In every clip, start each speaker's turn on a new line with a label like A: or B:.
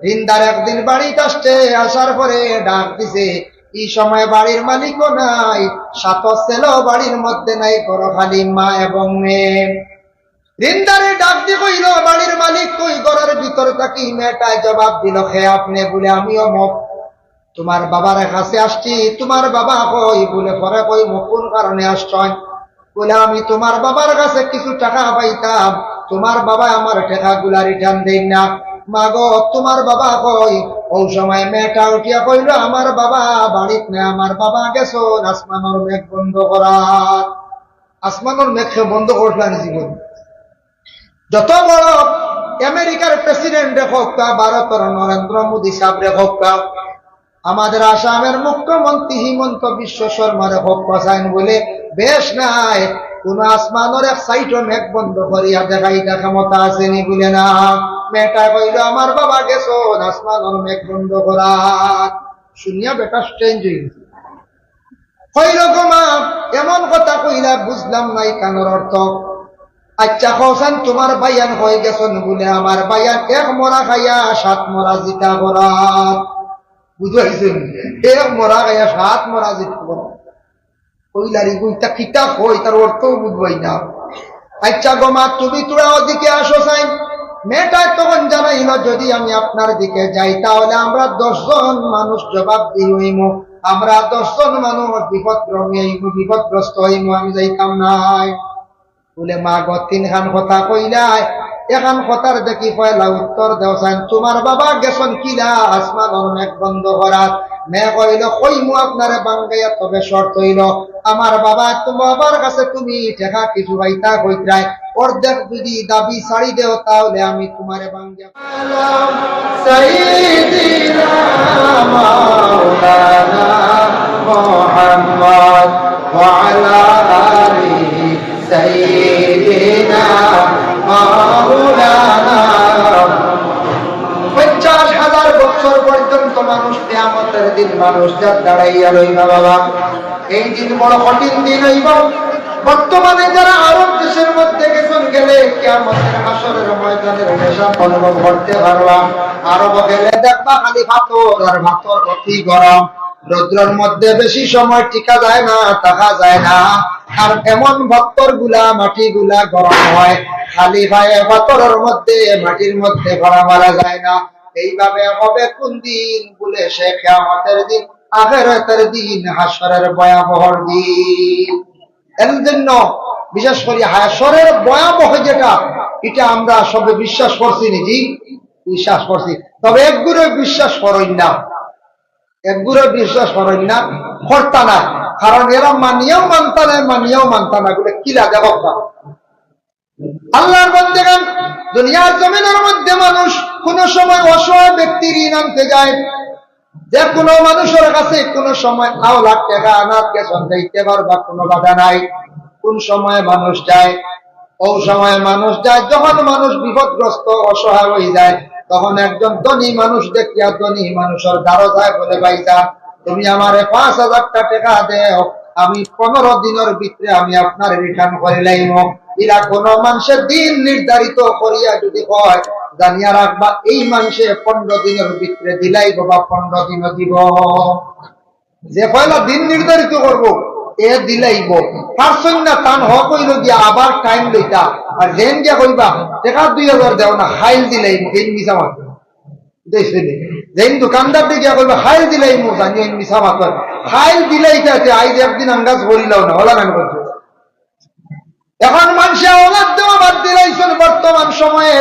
A: রিন্দার একদিন বাড়িতে আসছে, আসার পরে ডাক দিছে। এই সময় বাড়ির মালিকও নাই, সাত ছেলেও বাড়ির মধ্যে নাই, বড় খালি মা এবং মেয়ে। রিন্দারে ডাক দিয়ে কইল, বাড়ির মালিক কই? ঘরের ভিতর থাকি। মেয়েটায় জবাব দিল, হে আপনি? বলে আমিও মুখ তোমার বাবার কাছে আসছি। তোমার বাবা কই? বলে পরে কই মুখ কোন কারণে আসছেন? বলে আমি তোমার বাবার কাছে কিছু টাকা পাইতাম, তোমার বাবা আমার টাকা গুলা রিটার্ন দেন না। মা গো, তোমার বাবা কই? ওই সময় মেয়েটা উঠিয়া কইল, আমার বাবা বাড়িত নেই, আমার বাবা গেছো আসমানোর মেঘ বন্ধ করার। আসমানোর মেঘ বন্ধ করলেন জীবন। যত বড় আমেরিকার প্রেসিডেন্ট হোক, ভারতের নরেন্দ্র মোদী সাহেব হোক, আমাদের আসামের মুখ্যমন্ত্রী হিমন্ত বিশ্ব শর্মার হোক, বলে বেশ নাই কোন আসমানের এক সাইটও মেঘ বন্ধ করিয়া দেখাইতে ক্ষমতা আসেনি। বলে না। মেয়েটা কইল, আমার বাবা গেছো আসমানের মেঘ বন্ধ করা। শুনিয়া বেটা স্ট্রেঞ্জ হয়ে গেছে। কইল গো মা, এমন কথা কইলা বুঝলাম নাই কানের অর্থ। আচ্ছা কৌসান, তোমার বায়ান হয়ে গেছেন? বলে আমার বায়ান এক মরা খাইয়া সাত মরা জিতা করা। বুঝাইছেন? এক মরা খাইয়া সাত মরা জিতা করা। কইলারি বইটা কিতা কই, তার অর্থও বুঝবাই না। আচ্ছা গো মা, তুমি তোরা ওদিকে আসো চাই। মেয়েটায় তখন জানাইল, যদি আমি আপনার দিকে যাই তাহলে আমরা 10 জন মানুষ জবাব দিইম, আমরা 10 জন মানুষ বিপদগ্রস্ত হইম, আমি যাইতাম নাই। বলে মা গো, 3 খান কথা কইলাই, এখান কথার দেখি পয়লা উত্তর দেওয়ান। তোমার বাবা গেছেন কিলা আসমানের মেঘ বন্ধ করার? মেয়ে কইল, কইমু আপনারে বাঙ্গাইয়া, তবে শর্ত হইল আমার বাবা, তোমার বাবার কাছে তুমি টাকা কিছু পাইতা কইত্রাই, অর্ধেক যদি দাবি ছাড়ি দেও তাহলে আমি তোমারে বাঙ্গিয়া। সাইয়্যিদিনা মাওলানা মুহাম্মদ ওয়া আলা আলিহি সাইয়্যিদিনা মাওলানা। 50,000 বছর পর্যন্ত মানুষ কিয়ামতের দিন মানুষ যা দাঁড়াইয়া রইবা বাবা। এই দিন বড় কঠিন দিন হইব। বর্তমানে যারা আরব দেশের মধ্যে গেছেন, গেলে কিয়ামতের হাসরের ময়দানের নেশা অনুভব করতে পারবা। আরব গেলে দেখবা খালি পাথর আর পাথর, অতি গরম, রৌদ্রের মধ্যে বেশি সময় টিকা যায় না, থাকা যায় না। আর এমন পাথর গুলা, মাটি গুলা গরম হয়, খালি পায়ে পাথরের মধ্যে, মাটির মধ্যে ভরা মারা যায় না। এইভাবে হবে কোন দিন? বলে সে কিয়ামতের দিন, আখিরাতের দিন, হাসরের ভয়াবহ দিন। এর জন্য বিশেষ করে হাসরের ভয়াবহ যেটা, এটা আমরা সবে বিশ্বাস করছি নাকি? বিশ্বাস করছি। তবে একগুলো বিশ্বাস করেন না, একগুলো বিশ্বাস করেন না, কর্তা না। কারণ এরা মানিয়েও মানতা না, মানিয়েও মানতা না। এগুলো কি লাগে কথা? আল্লাহর বান্দাগণ, দুনিয়ার জমিনের মধ্যে মানুষ কোন সময় অসহায় ব্যক্তি ঋণ আনতে যায়, যে কোনো মানুষের কাছে কোন সময় 1 লাখ টাকা আনাকে সন্দেহিতে পারবা, কোনো বাধা নাই। কোন সময় মানুষ যায়? ও সময় মানুষ যায় যখন মানুষ বিপদগ্রস্ত, অসহায় হয়ে যায়। তখন একজন ধনী মানুষ দেখিয়া ধনী মানুষের দ্বারা যায়, বলে ভাইজা তুমি আমারে 5,000 টাকা দেও, আমি 15 দিনের ভিতরে আমি আপনার রিটার্ন করে লাইম। এরা কোন মানুষের দিন নির্ধারিত করিয়া যদি হয়, জানিয়া রাখবা এই মানুষে 15 দিনের ভিতরে দিলাইব বা 15 দিন দিব। যে পয়লা দিন নির্ধারিত করবো এ দিলাইব। পারছেন না তান হক হইল গিয়া আবার টাইম লইতা, আর যেন গিয়া কইবা টাকা 2,000 দেও না, খাইল দিলাইব, এই মিছা মাত্র। যেন দোকানদার দিকে কইবা খাইল দিলাইব, জানি এই মিছা মাত্র। খাইল দিলাইতে আইজ একদিন আন্দাজ করিলাও না, হলা কেন করছো? এখন মানুষে ওলাদ দেওয়া বাদ দিলাইছেন বর্তমান সময়ে।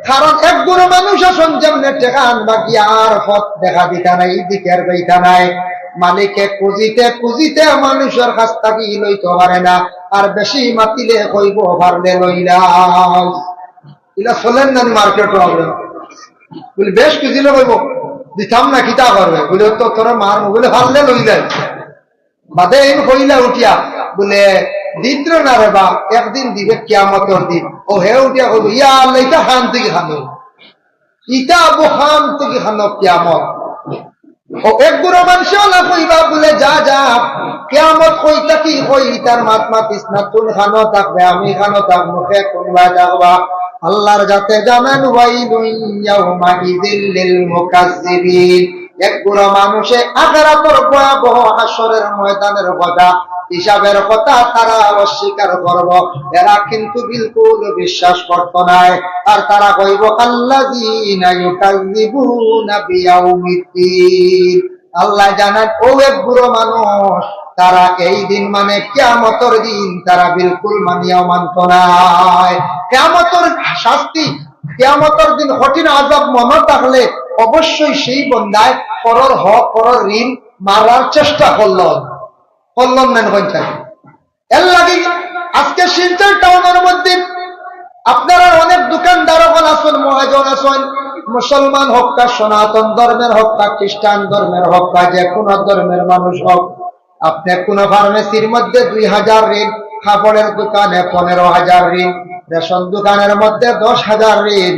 A: কারণ এক গুরু মানুষ আসন যেমনে টেকা আনবা কি আর পথ দেখা দিতা নাই, দিকে আর যাইতা নাই। মালিকে খুঁজিতে খুঁজিতে মানুষের কাছ থেকে লইতে পারে না, আর বেশি মাতিলে কইব পারলে লইলাম। এগুলা চলেন না মার্কেট হবে বলে, বেশ খুঁজিলে কইব দিতাম না, কিতা করবে বলে, তো তোরা মার বলে পারলে লই যায়। বাদে এই কইলা উঠিয়া বলে দিদ্র না রে বা, একদিন দিবে কিয়ামতের দিন। ও হে উঠিয়া কইব, ইয়া আল্লাহ ইটা খান থেকে খানো, ইটা আবু খান থেকে খানো কিয়ামত। ও এক গুরু মানুষ না কইবা বলে, যা যা কিয়ামত কইতা কি কই, তার মাত মাতিস না, তুন খানো থাকবে, আমি খানো থাকবো, মুখে কোনবা থাকবা। আল্লাহর যাতে জানেন ওয়াইলুন ইয়াউমাইযিল লিল মুকাজ্জিবিন। এক গুড়া মানুষে আখিরাতের ভয়াবহ হাসরের ময়দানের কথা, হিসাবের কথা তারা অস্বীকার করব। এরা কিন্তু বিলকুল বিশ্বাস করত না। আর তারা কইব আল্লাযীনা ইউকাযযিবুনা বিয়াউমিদ্দিন। আল্লাহ জানেন ও এক বুড়ো মানুষ, তারা এই দিন মানে কিয়ামতের দিন তারা বিলকুল মানিয়াও মানত না। কিয়ামতের শাস্তি, কিয়ামতের দিন কঠিন আযাব মনে থাকলে অবশ্যই সেই বন্দায় পরর হক পরর ঋণ মারার চেষ্টা করলেন নেন পঞ্চায়েত। এর লাগে আজকে শিলচর টাউনের মধ্যে আপনারা অনেক দোকানদার আছেন, মহাজন আছেন, মুসলমান হোক বা সনাতন ধর্মের হোক বা খ্রিস্টান ধর্মের হোক বা যে কোনো ধর্মের মানুষ হোক, আপনি কোন ফার্মেসির মধ্যে 2000 ঋণ, কাপড়ের দোকানে 15,000 ঋণ, রেশন দোকানের মধ্যে 10,000 ঋণ।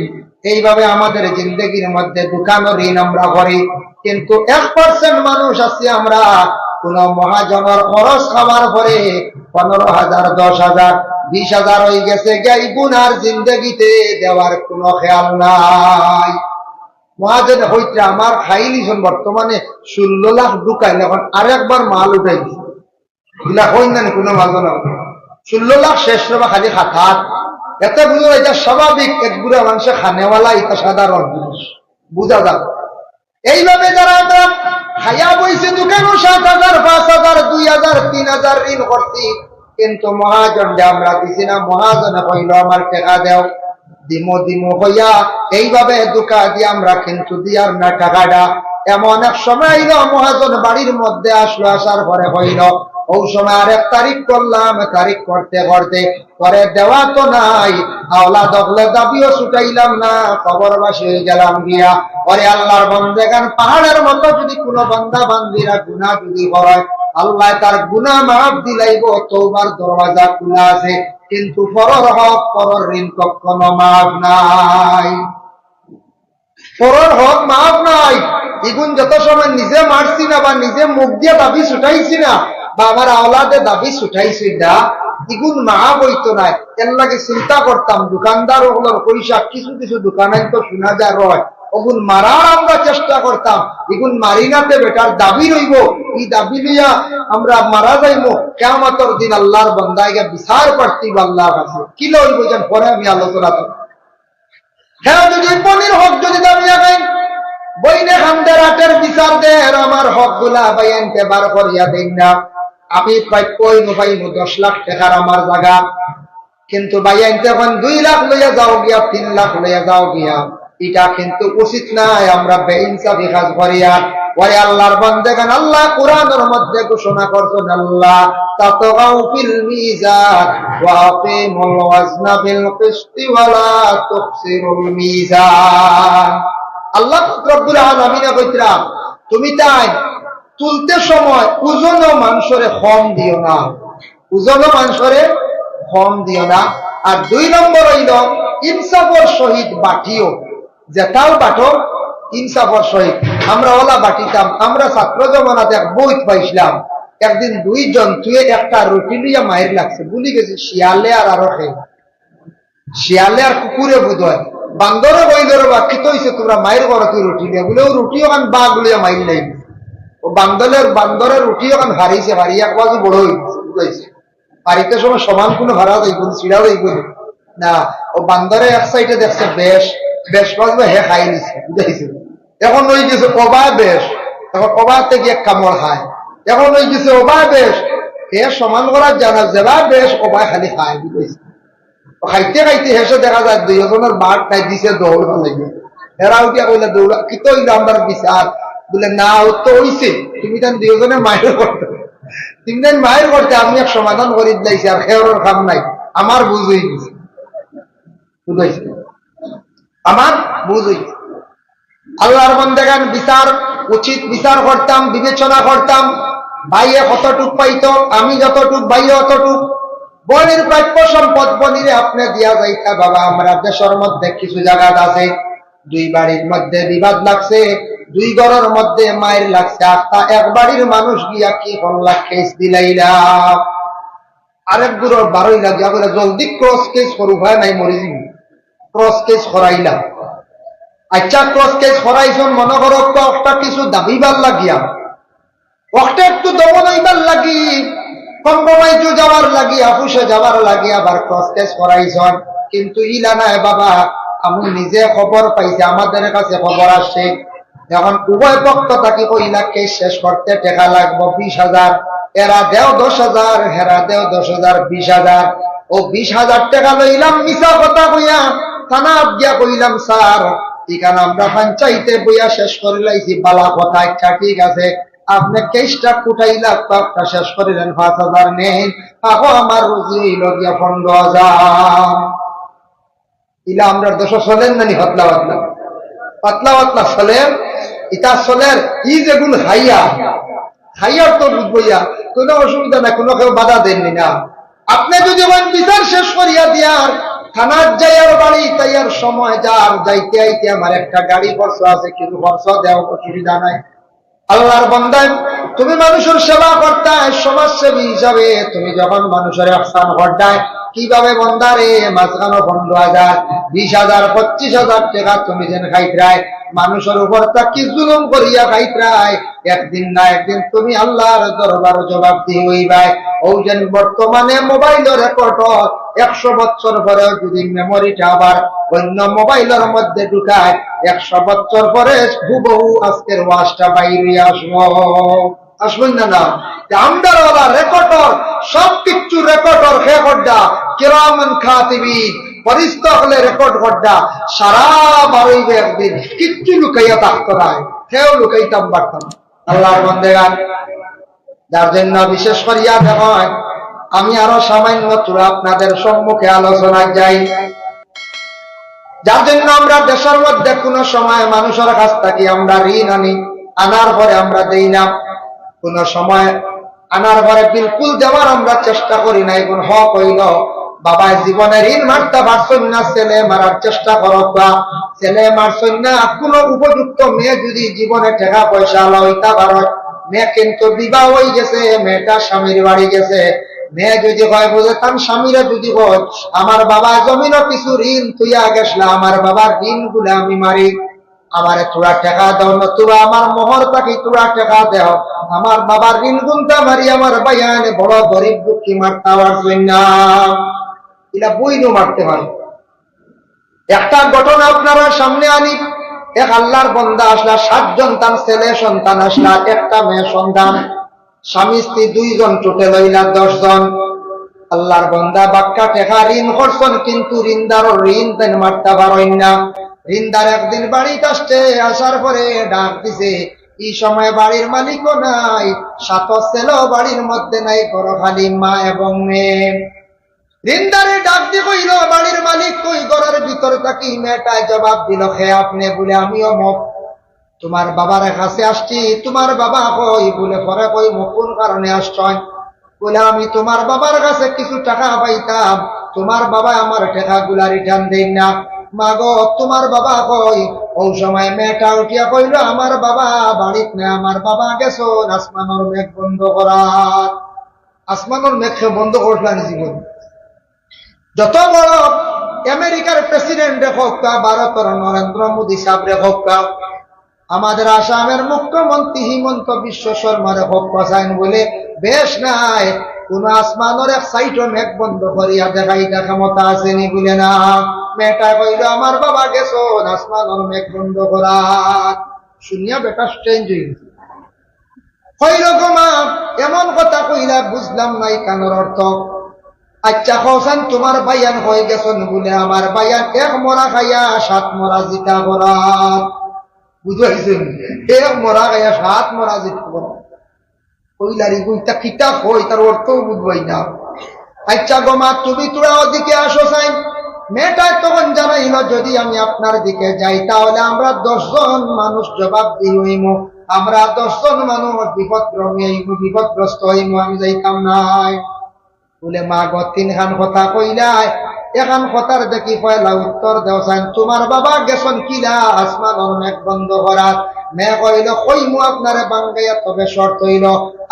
A: এইভাবে আমাদের জিন্দগির মধ্যে দোকান ঋণ আমরা করি, কিন্তু 1% মানুষ আছি আমরা কোন মহাজনের খরচ খাওয়ার পরে 15,000, 10,000, 20,000 হয়ে গেছে গাই গুনার জিন্দগিতে দেওয়ার কোনো খেয়াল নাই। মহাজন হইতে আমার খাইলিছেন বর্তমানে 16 লাখ ঢুকাইল, এখন আরেকবার মাল উঠাই দিছে। এগুলা হই না কোনো মালজন 16 লাখ শেষ হবা খালি খাতাত। এতে বুঝো এটা স্বাভাবিক, এক বুড়া মানুষে খানেওয়ালা, এটা সাধারণ জিনিস বুঝা যাবে। এইভাবে যারা খাইয়া বইছে দোকানও 7,000, 5,000, 2,000, 3,000 ঋণ করছি, কিন্তু মহাজন আমরা দিছি না। মহাজনে কইল আমার টাকা দেও, দিমো দিমো হইয়া এইভাবে দোকা দিয়ে আমরা কিন্তু দিয়ার না টাকাটা। এমন এক সময় আইল, মহাজন বাড়ির মধ্যে আসলো, আসার পরে হইল ও সময় আর 1 তারিখ করলাম, তারিখ করতে করতে পরে দেওয়া তো নাই, আওলা দখলে দাবিও ছুটাইলাম না, খবরবাসী হয়ে গেলাম গিয়া। পরে আল্লাহর বন্দেগান পাহাড়ের মতো যদি কোনো বান্দা বান্দিরা গুনাহ যদি হয়, আল্লাহ তার গুনাহ মাফ দিলাইব, তওবার দরওয়াজা খোলা আছে, কিন্তু পরর হক পরর ঋণ কখনো মাফ নাই। পরর হক মাফ নাই। এগুন যত সময় নিজে মারছি না বা নিজে মুখ দিয়ে দাবি ছুটাইছি না বা আমার আওলাদে দাবি ছুটাইছি না, এগুন মাফ হইতো না। এর লাগে চিন্তা করতাম দোকানদার ওগুলোর পয়সা কিছু কিছু দোকানে তো শোনা যায় রয়, ওগুন মারার আমরা চেষ্টা করতাম। এগুন মারি নাতে বেটার দাবি রইব, এই দাবি লইয়া আমরা মারা যাইব। কিয়ামতের দিন আল্লাহর বান্দাকে বিচার করতে আল্লাহর কাছে কি লইব যেন পরে আমি আলোচনা করব। হ্যাঁ, যদি পনির হক যদি দাবি আগাই বইনে খান্দের আটের বিচার দেন, আমার হক গুলা বাইনতে বার করিয়া দেন না। আমি পাইব 10 লাখ টাকার আমার জায়গা, কিন্তু বাইনতে এখন 2 লাখ লইয়া যাও গিয়া, 3 লাখ লইয়া যাও গিয়া, এটা কিন্তু উচিত নাই। আমরা বেইনসাফি কাজ করিয়া ওরে আল্লাহর বান্দাগান আল্লাহ কোরআনের মধ্যে ঘোষণা করছেন, আল্লাহ তাতগাউ ফিল মিজান ওয়া আকিমুল ওয়াজনা বিল কিসতি ওয়া লা তুখসিরুল মিজান। আল্লাহ রব্বুল আলামিন কইতরা তুমি তাই তুলতে সময় ওজনও মানুষরে কম দিও না, ওজনও মানুষরে কম দিও না। আর 2 নম্বর হইল ইনসাফের সহিত বাটিও, যেটাও বাটো ইনসাফের সহিত। আমরা ওলা বাটিতাম, আমরা ছাত্র জমানাতে এক বই পাইছিলাম, একদিন 2 জন্তুয়ে একটা রুটি লইয়া মায়ের লাগছে, ভুলি গেছি শিয়ালে আর আরো শিয়ালে আর কুকুরে বুধয় বান্দরে বইলের বাক্ষিত হয়েছে তোমরা মায়ের ঘরতে রুটি লিয়া বলে, ও রুটি ওখান বাঘ লইয়া মাইল লাগবে, ও বান্দরের রুটি ওখান হারিয়েছে, হারিয়ে এক বাজু বড় হয়েছে বুঝাইছে। হারিতে সময় সমান কোনো হারা যাইব ছিড়াও যাইব না। ও বান্দরে এক সাইডে দেখছে বেশ বেশ বাজবে, হে খাই নিছে বুঝাইছে। এখন ওই গেছে অবা বেশ, এখন অবাতে গিয়ে কামড় খায়। এখন ওই গেছে অবা বেশ, হে সমান করার জানা যেবা বেশ অবা খালি খায় বুঝাইছে। খাইতে খাইতে হেসে দেখা যায় 2 জনের বাঘ খাই দিছে, দৌড় লাগে। এরাও গিয়া কইলে দৌড়া কি তো আমার বিচার বলে না, ও তো হইছে, তুমি তান 2 জনে মায়ের করতে, তুমি তান মায়ের করতে, আমি এক সমাধান করি দিলাইছি, আর খেয়ার খাম নাই, আমার বুঝ হয়ে গেছে বুঝাইছে, আমার বুঝ হয়েছে। আল্লাহর বান্দাগান বিচার উচিত বিচার করতাম, বিবেচনা করতাম। ভাইয়ে কতটুক পাইতো, আমি যতটুক, ভাইয়ে অতটুক। বনির প্রাপ্য সম্পদ বনিরে আপনি দিয়া যাইতা বাবা। আমরা দেশের মধ্যে কিছু জায়গা আছে 2 বাড়ির মধ্যে বিবাদ লাগছে, 2 ঘরের মধ্যে মায়ের লাগছে, আস্তা এক বাড়ির মানুষ গিয়া কি করলা, কেস দিলাইলা। আরেক বুড়োর 12 লাগিয়া বলে জলদি ক্রস কেস করু, ভাই নাই মরি যাবি। ক্রস কেস করাইলা। আচ্ছা ক্রস কেস করাইছন মনে করো একটা কিছু দাবিবার লাগিয়া, একটা একটু দমন হইবার লাগি, কম্প্রোমাইজও যাওয়ার লাগি, আপুসে যাওয়ার লাগি আবার ক্রস কেস করাইছন। কিন্তু ইলা নাই বাবা, আমি নিজে খবর পাইছি, আমাদের কাছে খবর আসছে এখন উভয় পক্ষ থাকি কইলা কেস শেষ করতে টাকা লাগবো 20,000, এরা দেও 10,000, হেরা দেও 10,000, 20,000। ও 20,000 টাকা লইলাম মিছা কথা কইয়া থানা গিয়া কইলাম স্যার এখানে আমরা পঞ্চায়েতে বইয়া শেষ করে লাইছি, বালা কথা। আচ্ছা ঠিক আছে, আপনি কেসটা কুটাইলা একটা শেষ করিলেন, 5,000 নেন, আহো আমার রুজি হইল গিয়া 15,000। ইলা আমরা দোষ চলেন নানি হতলা পাতলা পাতলা পাতলা চলেন, ইটা চলের ই যেগুলো খাইয়ার তো বুঝবইয়া কোনো অসুবিধা নাই, কোনো কেউ বাধা দেননি না। আপনি যদি বিচার শেষ করিয়া দিয়ার থানার যাইয়ার বাড়ি তাইয়ার সময় যার যাইতে আইতে আমার একটা গাড়ি খরচ আছে, কিন্তু খরচ দেওয়া অসুবিধা নাই। আল্লাহর বান্দায় তুমি মানুষের সেবা করতায়, সমাজসেবী হিসাবে তুমি যখন মানুষের ihsan করতায়, কিভাবে বন্দারে মাঝখানো 15,000, 20,000, 25,000 টাকা তুমি যেন খাইত্রায়, মানুষের উপর তাকি জুলুম করিয়া খাইত্রায়, একদিন না একদিন তুমি আল্লাহর দরবার জবাবদিহি হইবাই। ওই যেন বর্তমানে মোবাইলের রেকর্ড 100 বছর পরে যদি মেমোরিটা আবার অন্য মোবাইলের মধ্যে ঢুকায়, 100 বছর পরে হুবহু আজকের ওয়াজটা বাইরে আসবেন না না। আমদারওয়ালা রেকর্ডর সবকিছু রেকর্ডর রেকর্ডটা কিরামান কাতিবিন ফেরেশতা হলে রেকর্ড করডা সারা বারইবে একদিন কিচ্ছু লুকাইয়া থাকতো না, কেউ লুকাইতাম পারতাম। আল্লাহর বান্দাগান যার জন্য বিশেষ করিয়া দেখেন, আমি আরো সামান্য তোরা আপনাদের সম্মুখে আলোচনায় যাই। যার জন্য আমরা দেশের মধ্যে কোন সময় মানুষের কাছ থেকে আমরা ঋণ আনি, আনার পরে আমরা দেই না, কোন সময় আনার পরে বিলকুল দেওয়ার আমরা চেষ্টা করি না। এখন হক হইল বাবা জীবনে ঋণ মারতে পারছেন না, ছেলে মারার চেষ্টা করো, বা ছেলে মারছেন না, কোন উপযুক্ত মেয়ে যদি জীবনে টাকা পয়সা লইতে পারো, মেয়ে কিন্তু বিবাহ হয়ে গেছে, মেয়েটা স্বামীর বাড়ি গেছে, মেয়ে যদি হয় বুঝে তার স্বামীরা যদি হয় আমার বাবা জমিনও কিছু ঋণ তুইয়া গেছলা, আমার বাবার ঋণ গুলো আমি মারি, আমার তোরা টাকা দাও, নতুবা আমার মোহর পাখি তোরা টাকা দেও, আমার বাবার ঋণ গুনটা মারি, আমার বাইয়ানে বড় গরিব দুঃখী মারতে পারছেন না, এরা বইনও মারতে পারে। একটা ঘটনা আপনারা সামনে আনি, এক আল্লাহর বান্দা আসলা, 7 জন তার ছেলে সন্তান আসলা, একটা মেয়ে সন্তান, স্বামী স্ত্রী 2 জন, টোটাল হইলা 10 জন। আল্লাহর বান্দা বাক্কা টেকা ঋণ করছেন, কিন্তু ঋণদারও ঋণ তেন মারতে পারেন না। ঋণদার একদিন বাড়িতে আসছে, আসার পরে ডাক দিছে, এই সময় বাড়ির মালিকও নাই, 7 ছেলে বাড়ির মধ্যে নাই, ঘর খালি মা এবং মেয়ে। ঋণদারে ডাক দিয়ে কইল বাড়ির মালিক কই, ঘরের ভিতর থাকি। মেয়েটায় জবাব দিল, হে আপনি? বলে আমিও মুখ তোমার বাবার কাছে আসছি। তোমার বাবা কই? বলে পরে কই কোন কারণে আসছেন? বলে আমি তোমার বাবার কাছে কিছু টাকা পাইতাম, তোমার বাবা আমার টাকা গুলা রিটার্ন দেন না। মা গো তোমার বাবা কই? ওই সময় মেয়েটা উঠিয়া কইল, আমার বাবা বাড়িত না, আমার বাবা গেছো আসমানোর মেঘ বন্ধ করার। আসমানোর মেঘ বন্ধ করলেন জীবন। যত বড় আমেরিকার প্রেসিডেন্ট হোক, ভারতের নরেন্দ্র মোদী সাহেব হোক, আমাদের আসামের মুখ্যমন্ত্রী হিমন্ত বিশ্ব শর্মার হোক, বলে বেশ নাই, কোন আসমানের এক সাইটও মেঘ বন্ধ করিয়া দেখাইটা ক্ষমতা আসেনি বলে না। মেয়েটা কইল আমার বাবা গেছো আসমানের মেঘ বন্ধ করা। শুনিয়া বেটা স্ট্রেঞ্জ হইল গমা, এমন কথা কইলা বুঝলাম নাই কানের অর্থ। আচ্ছা কৌসান তোমার বাইয়ান হয়ে গেছেন? বলে আমার বাইয়ান 1 মরা খাইয়া 7 মরা জিতা করা। বুঝাইছেন? 1 মরা খাইয়া 7 মরা জিতা করা। কইলারি কইতা কিতা কই, তার অর্থ বুঝবাই না। আচ্ছা গমা তুমি তোরা ওদিকে আসো চাই। মেয়েটা তখন জানাইল, যদি আমি আপনার দিকে যাই তাহলে আমরা 10 জন মানুষ জবাব দিই হইম, আমরা 10 জন মানুষ বিপদগ্রস্ত হইম, আমি যাইতাম নাই। বলে মা গো 3 খান কথা কইলাই, এখান কথার দেখি পয়লা উত্তর দেওয়া চান। তোমার বাবা গেছেন কিলা আসমান মেঘ বন্ধ করার, মেয়ে কইল কইমু আপনারে বাঙ্গাইয়া, তবে শর্ত হইল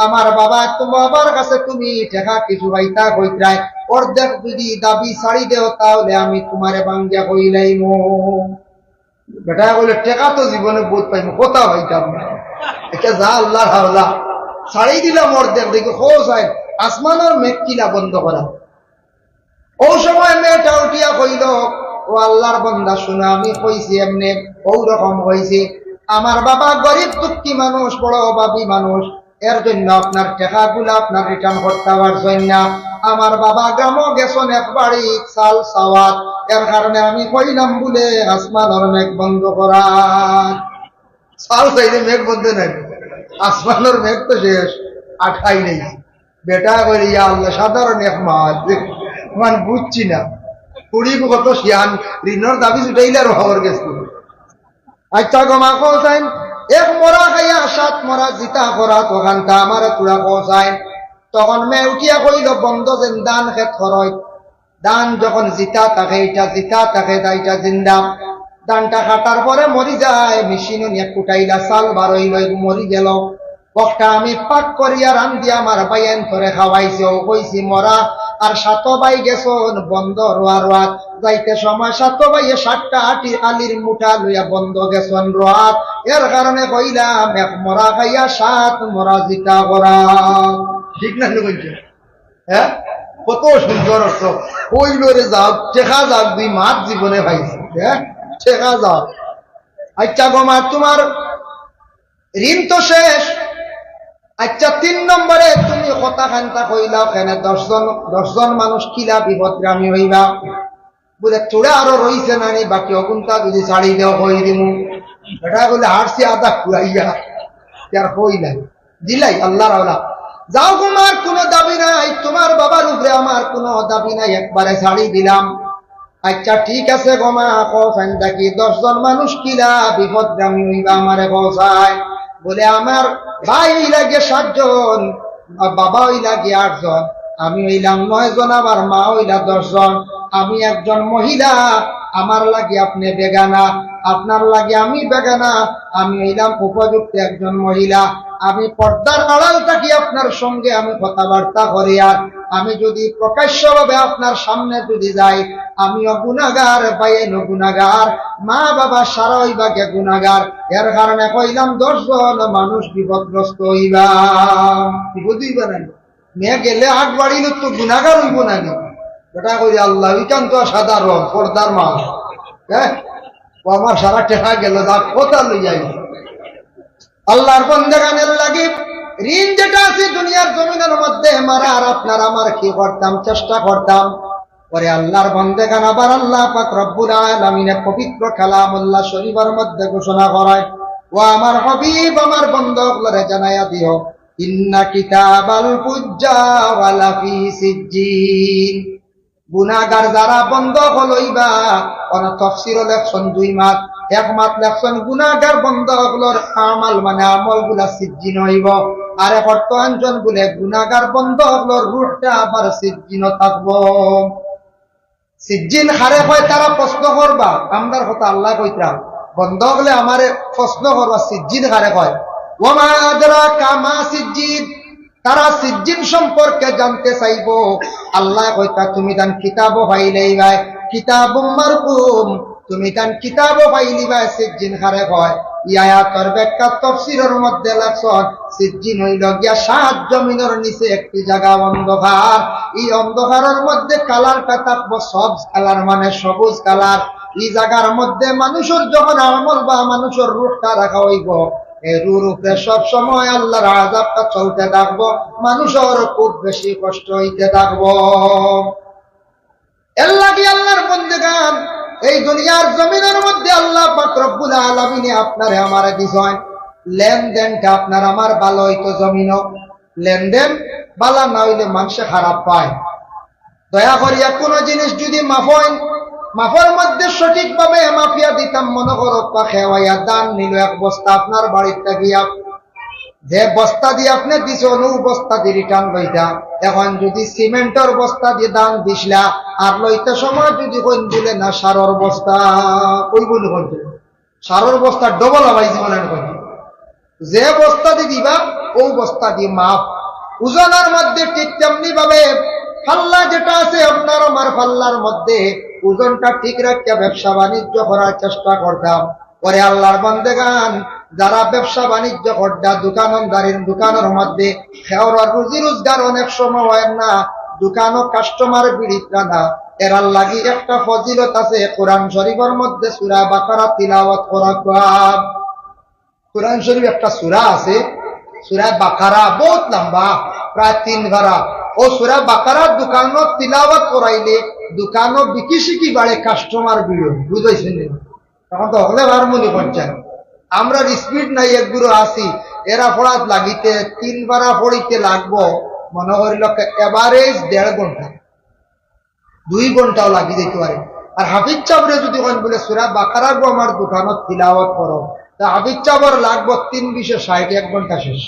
A: আমার বাবা তোমার বাবার কাছে তুমি টাকা কিছু পাইতা কইত্রাই, অর্ধেক যদি দাবি ছাড়ি দেও তাহলে আমি তোমারে বাঙ্গিয়া কইলাইমু। বেটা বলে টাকা তো জীবনে বোধ পাইমু, কোথা হইতাম না, এটা যা আল্লাহর হাওলা, ছাড়ি দিলাম অর্ধেক। দেখি হো যায় আসমানের মেঘ কিলা বন্ধ করা। ও সময় মেয়েটা উঠিয়া কইল, ও আল্লাহর বান্দা শুনে আমি কইছি এমনি ও রকম হয়েছে, আমার বাবা গরিব দুঃখী মানুষ, বড় অভাবী মানুষ, এর জন্য আপনার টাকাগুলা আপনার রিটার্ন করতে পারছেন না। আমার বাবা গ্রামও গেছেন একবারই চাল সাওয়াত, এর কারণে আমি কইলাম বলে আসমানের মেঘ বন্ধ করা। চাল চাইলে মেঘ বন্ধ নাই, আসমানের মেঘ তো শেষ, আঠাই নেই। বেটা করি আল্লাহ সাধারণ এক মাস মান বুঝছি না, কুড়ি কত শিয়ান ঋণর দাবি ছুটাইলে আর খবর গেছে। আচ্ছা গমা কৌসাইন এক মরা খাইয়া সাত মরা জিতা করা তখানটা আমার তুরা কৌসাইন। তখন মেয়ে উঠিয়া কইল বন্ধ যেন দান খেত খরচ, দান যখন জিতা থাকে এটা জিতা থাকে তাইটা জিন্দা, দানটা কাটার পরে মরি যায়, মেশিনও নিয়ে কুটাইলা চাল বারইল মরি গেল। বকটা আমি পাক করিয়া রান্ধিয়া আমার বাইন ধরে খাওয়াইছে, ও কইছি মরা আর সাত বাই গেছন বন্ধ রোয়া রোয়াত, যাইতে সময় সাত বাইয়ে 7টা আটি আলির মুঠা লইয়া বন্ধ গেছন রোয়াত। এর কারণে কইলাম এক মরা খাইয়া 7 মরা জিতা করা। ঠিক না কইছে? হ্যাঁ, কত সুন্দর অর্থ। কইল রে যাও টেকা যাক দুই মাস জীবনে পাইছি, হ্যাঁ টেকা যাও। আচ্ছা গোমা তোমার ঋণ তো শেষ। আচ্ছা 3 নম্বরে তুমি কথা খান্তা কইলাও কেন 10 জন মানুষ কিলা বিপদগ্রামী হইবা, বলে তোরা আরো রইছে নানি বাকি অগুনটা যদি ছাড়ি দেও কই দিমু। এটা বলে হারছি আদা খুয়াইয়া তার কইলাই দিলাই আল্লাহর আওলা। যাও তোমার কোনো দাবি নাই, তোমার বাবার উপরে আমার কোনো দাবি নাই, একবারে ছাড়ি দিলাম। আচ্ছা ঠিক আছে গোমা কফেন দেখি 10 জন মানুষ কিলা বিপদগ্রামী হইবা আমারে পৌঁছায়। বলে আমার ভাই লাগে 7 জন, বাবা ওই লাগে 8 জন, আমি হইলাম 9 জন, আমার মা হইলা 10 জন, আমি একজন মহিলা, আমার লাগে আপনি বেগানা, আপনার লাগে আমি বেগানা, আমি হইলাম উপযুক্ত একজন মহিলা, আমি পর্দার আড়াল থাকি আপনার সঙ্গে আমি কথাবার্তা করি, আর আমি যদি প্রকাশ্যভাবে আপনার সামনে যদি যাই আমিও গুনাহগার, বাইয়েনও গুনাহগার, মা বাবা সারাই বাগে গুনাহগার। এর কারণে কইলাম 10 জন মানুষ বিপদগ্রস্ত হইবা। বিপদ হইবা না, মেয়ে গেলে 8 বাড়িল তো গুনাহগার হইব না। এটা কই আল্লাহ ইকান্ত সাধারণ পর্দার মা, হ্যাঁ ও আমার সারা টেকা গেল যা কথা লইয়াই। আল্লাহর বন্দেগানের লাগি ঋণ যেটা আছে দুনিয়ার জমিনের মধ্যে মারার আপনার আমার কি করতাম, চেষ্টা করতাম। পরে আল্লাহর বন্দেগান আবার আল্লাহ পাক রব্বুল আলামিনের পবিত্র কালামুল্লাহ শরীফের মধ্যে ঘোষণা করায়, ও আমার হাবিব আমার বন্দাগুলোরে জানাইয়া দিও ইন্না কিতাবাল ফুজ্জার লাফি সিজ্জিন। গুনাহগার যারা বন্ধক লইবা, কোন তাফসীরে লেখছেন 2 মাস, এক মাস লেখছেন গুনাহগার বন্ধকগুলোর আমাল মানে আমলগুলা সিজ্জিন হইব, আর বর্তমান বলে গুনাহগার বন্ধকগুলোর রূহটা আবার সিজ্জিন থাকবো। সিজ্জিন হারে হয় তারা প্রশ্ন করবা, আমদার কথা আল্লাহ কইতা বন্ধ হলে আমারে প্রশ্ন করবা সিজ্জিন হারে হয়। ওমা আদরাকা মা সিজ্জিন, তারা সিজ্জিন সম্পর্কে জানতে চাইব। আল্লাহ কইতা তুমি তান কিতাবও পাইলেই ভাই কিতাবুম মারকুম, তুমি তান কিতাবও পাইলি ভাই সিজ্জিন হারে হয়। আয়াতের ব্যাখ্যা তাফসীরের মধ্যে লেখছেন সিজ্জিন হইল গিয়া 7 জমিনের নিচে একটি জায়গা অন্ধকার, এই অন্ধকারের মধ্যে কালারটা থাকবো সব কালার মানে সবুজ কালার। এই জায়গার মধ্যে মানুষের যখন আমল বা মানুষের রূপটা রাখা হইব, এই রূপে সব সময় আল্লাহর আযাবটা চলতে থাকবো, মানুষের খুব বেশি কষ্ট হইতে থাকবো। এর লাগি আল্লাহর বন্দেগান এই দুনিয়ার জমিনের মধ্যে আল্লাহ পাক রব্বুল আলামিন আপনারে আমারে দিছেন লেনদেনটা আপনার আমার ভালো হইতো। জমিনও লেনদেন ভালো না হইলে মানুষে খারাপ পায়। দয়া করিয়া কোনো জিনিস যদি মাফেন, মাফের মধ্যে সঠিকভাবে মাফিয়া দিতাম, মনে করো খেওয়াইয়া দান নিল 1 বস্তা আপনার বাড়িতে গিয়া, যে বস্তা দিয়ে আপনি দিছ নু বস্তা দিয়ে রিটার্ন লইতা। এখন যদি সিমেন্টের বস্তা দিয়ে দান দিসলা আর লইতে সময় যদি কইন দিলে না সারর বস্তা, ওই বলি বলতে সারর বস্তা ডবল হবাই জীবনের কই যে বস্তা দিয়ে দিবা ও বস্তা দিয়ে মাপ। ওজনের মধ্যে ঠিক তেমনি ভাবে পাল্লা যেটা আছে আপনার আমার পাল্লার মধ্যে ওজনটা ঠিক রাখিয়া ব্যবসা বাণিজ্য করার চেষ্টা করতাম। পরে আল্লাহর বান্দেগান যারা ব্যবসা বাণিজ্য করতা দোকানের মধ্যে খেওয়ার রুজি রোজগার অনেক সময় হয় না, দোকানও কাস্টমার বিড়িতা না, এরার লাগি একটা ফজিলত আছে। কোরআন শরীফের মধ্যে সূরা বাকারা তিলাওয়াত করা। কোরআন শরীফ একটা সূরা আছে, সূরা বাকারা, বহুত লম্বা, প্রায় 3 পারা। ও সূরা বাকারার দোকানত তিলাওয়াত করাইলে দোকানও বিকি শিকি বাড়ে, কাস্টমার বিড়ো। বুঝাইছেন? তখন তো হলে বার মনে করছেন আমরা স্পিড নাই একগুলো আসি, এরা পড়াত লাগিতে 3 পারা পড়িতে লাগবো মনে করিল এভারেজ 1.5 ঘন্টা, 2 ঘন্টাও লাগি যেতে পারে। আর হাফিজ চাবরে যদি বলে সূরা বাকারা গো আমার দোকানত তিলাওয়াত করো, তা হাফিজ চাবর লাগবো 3-20-60, 1 ঘন্টা শেষ।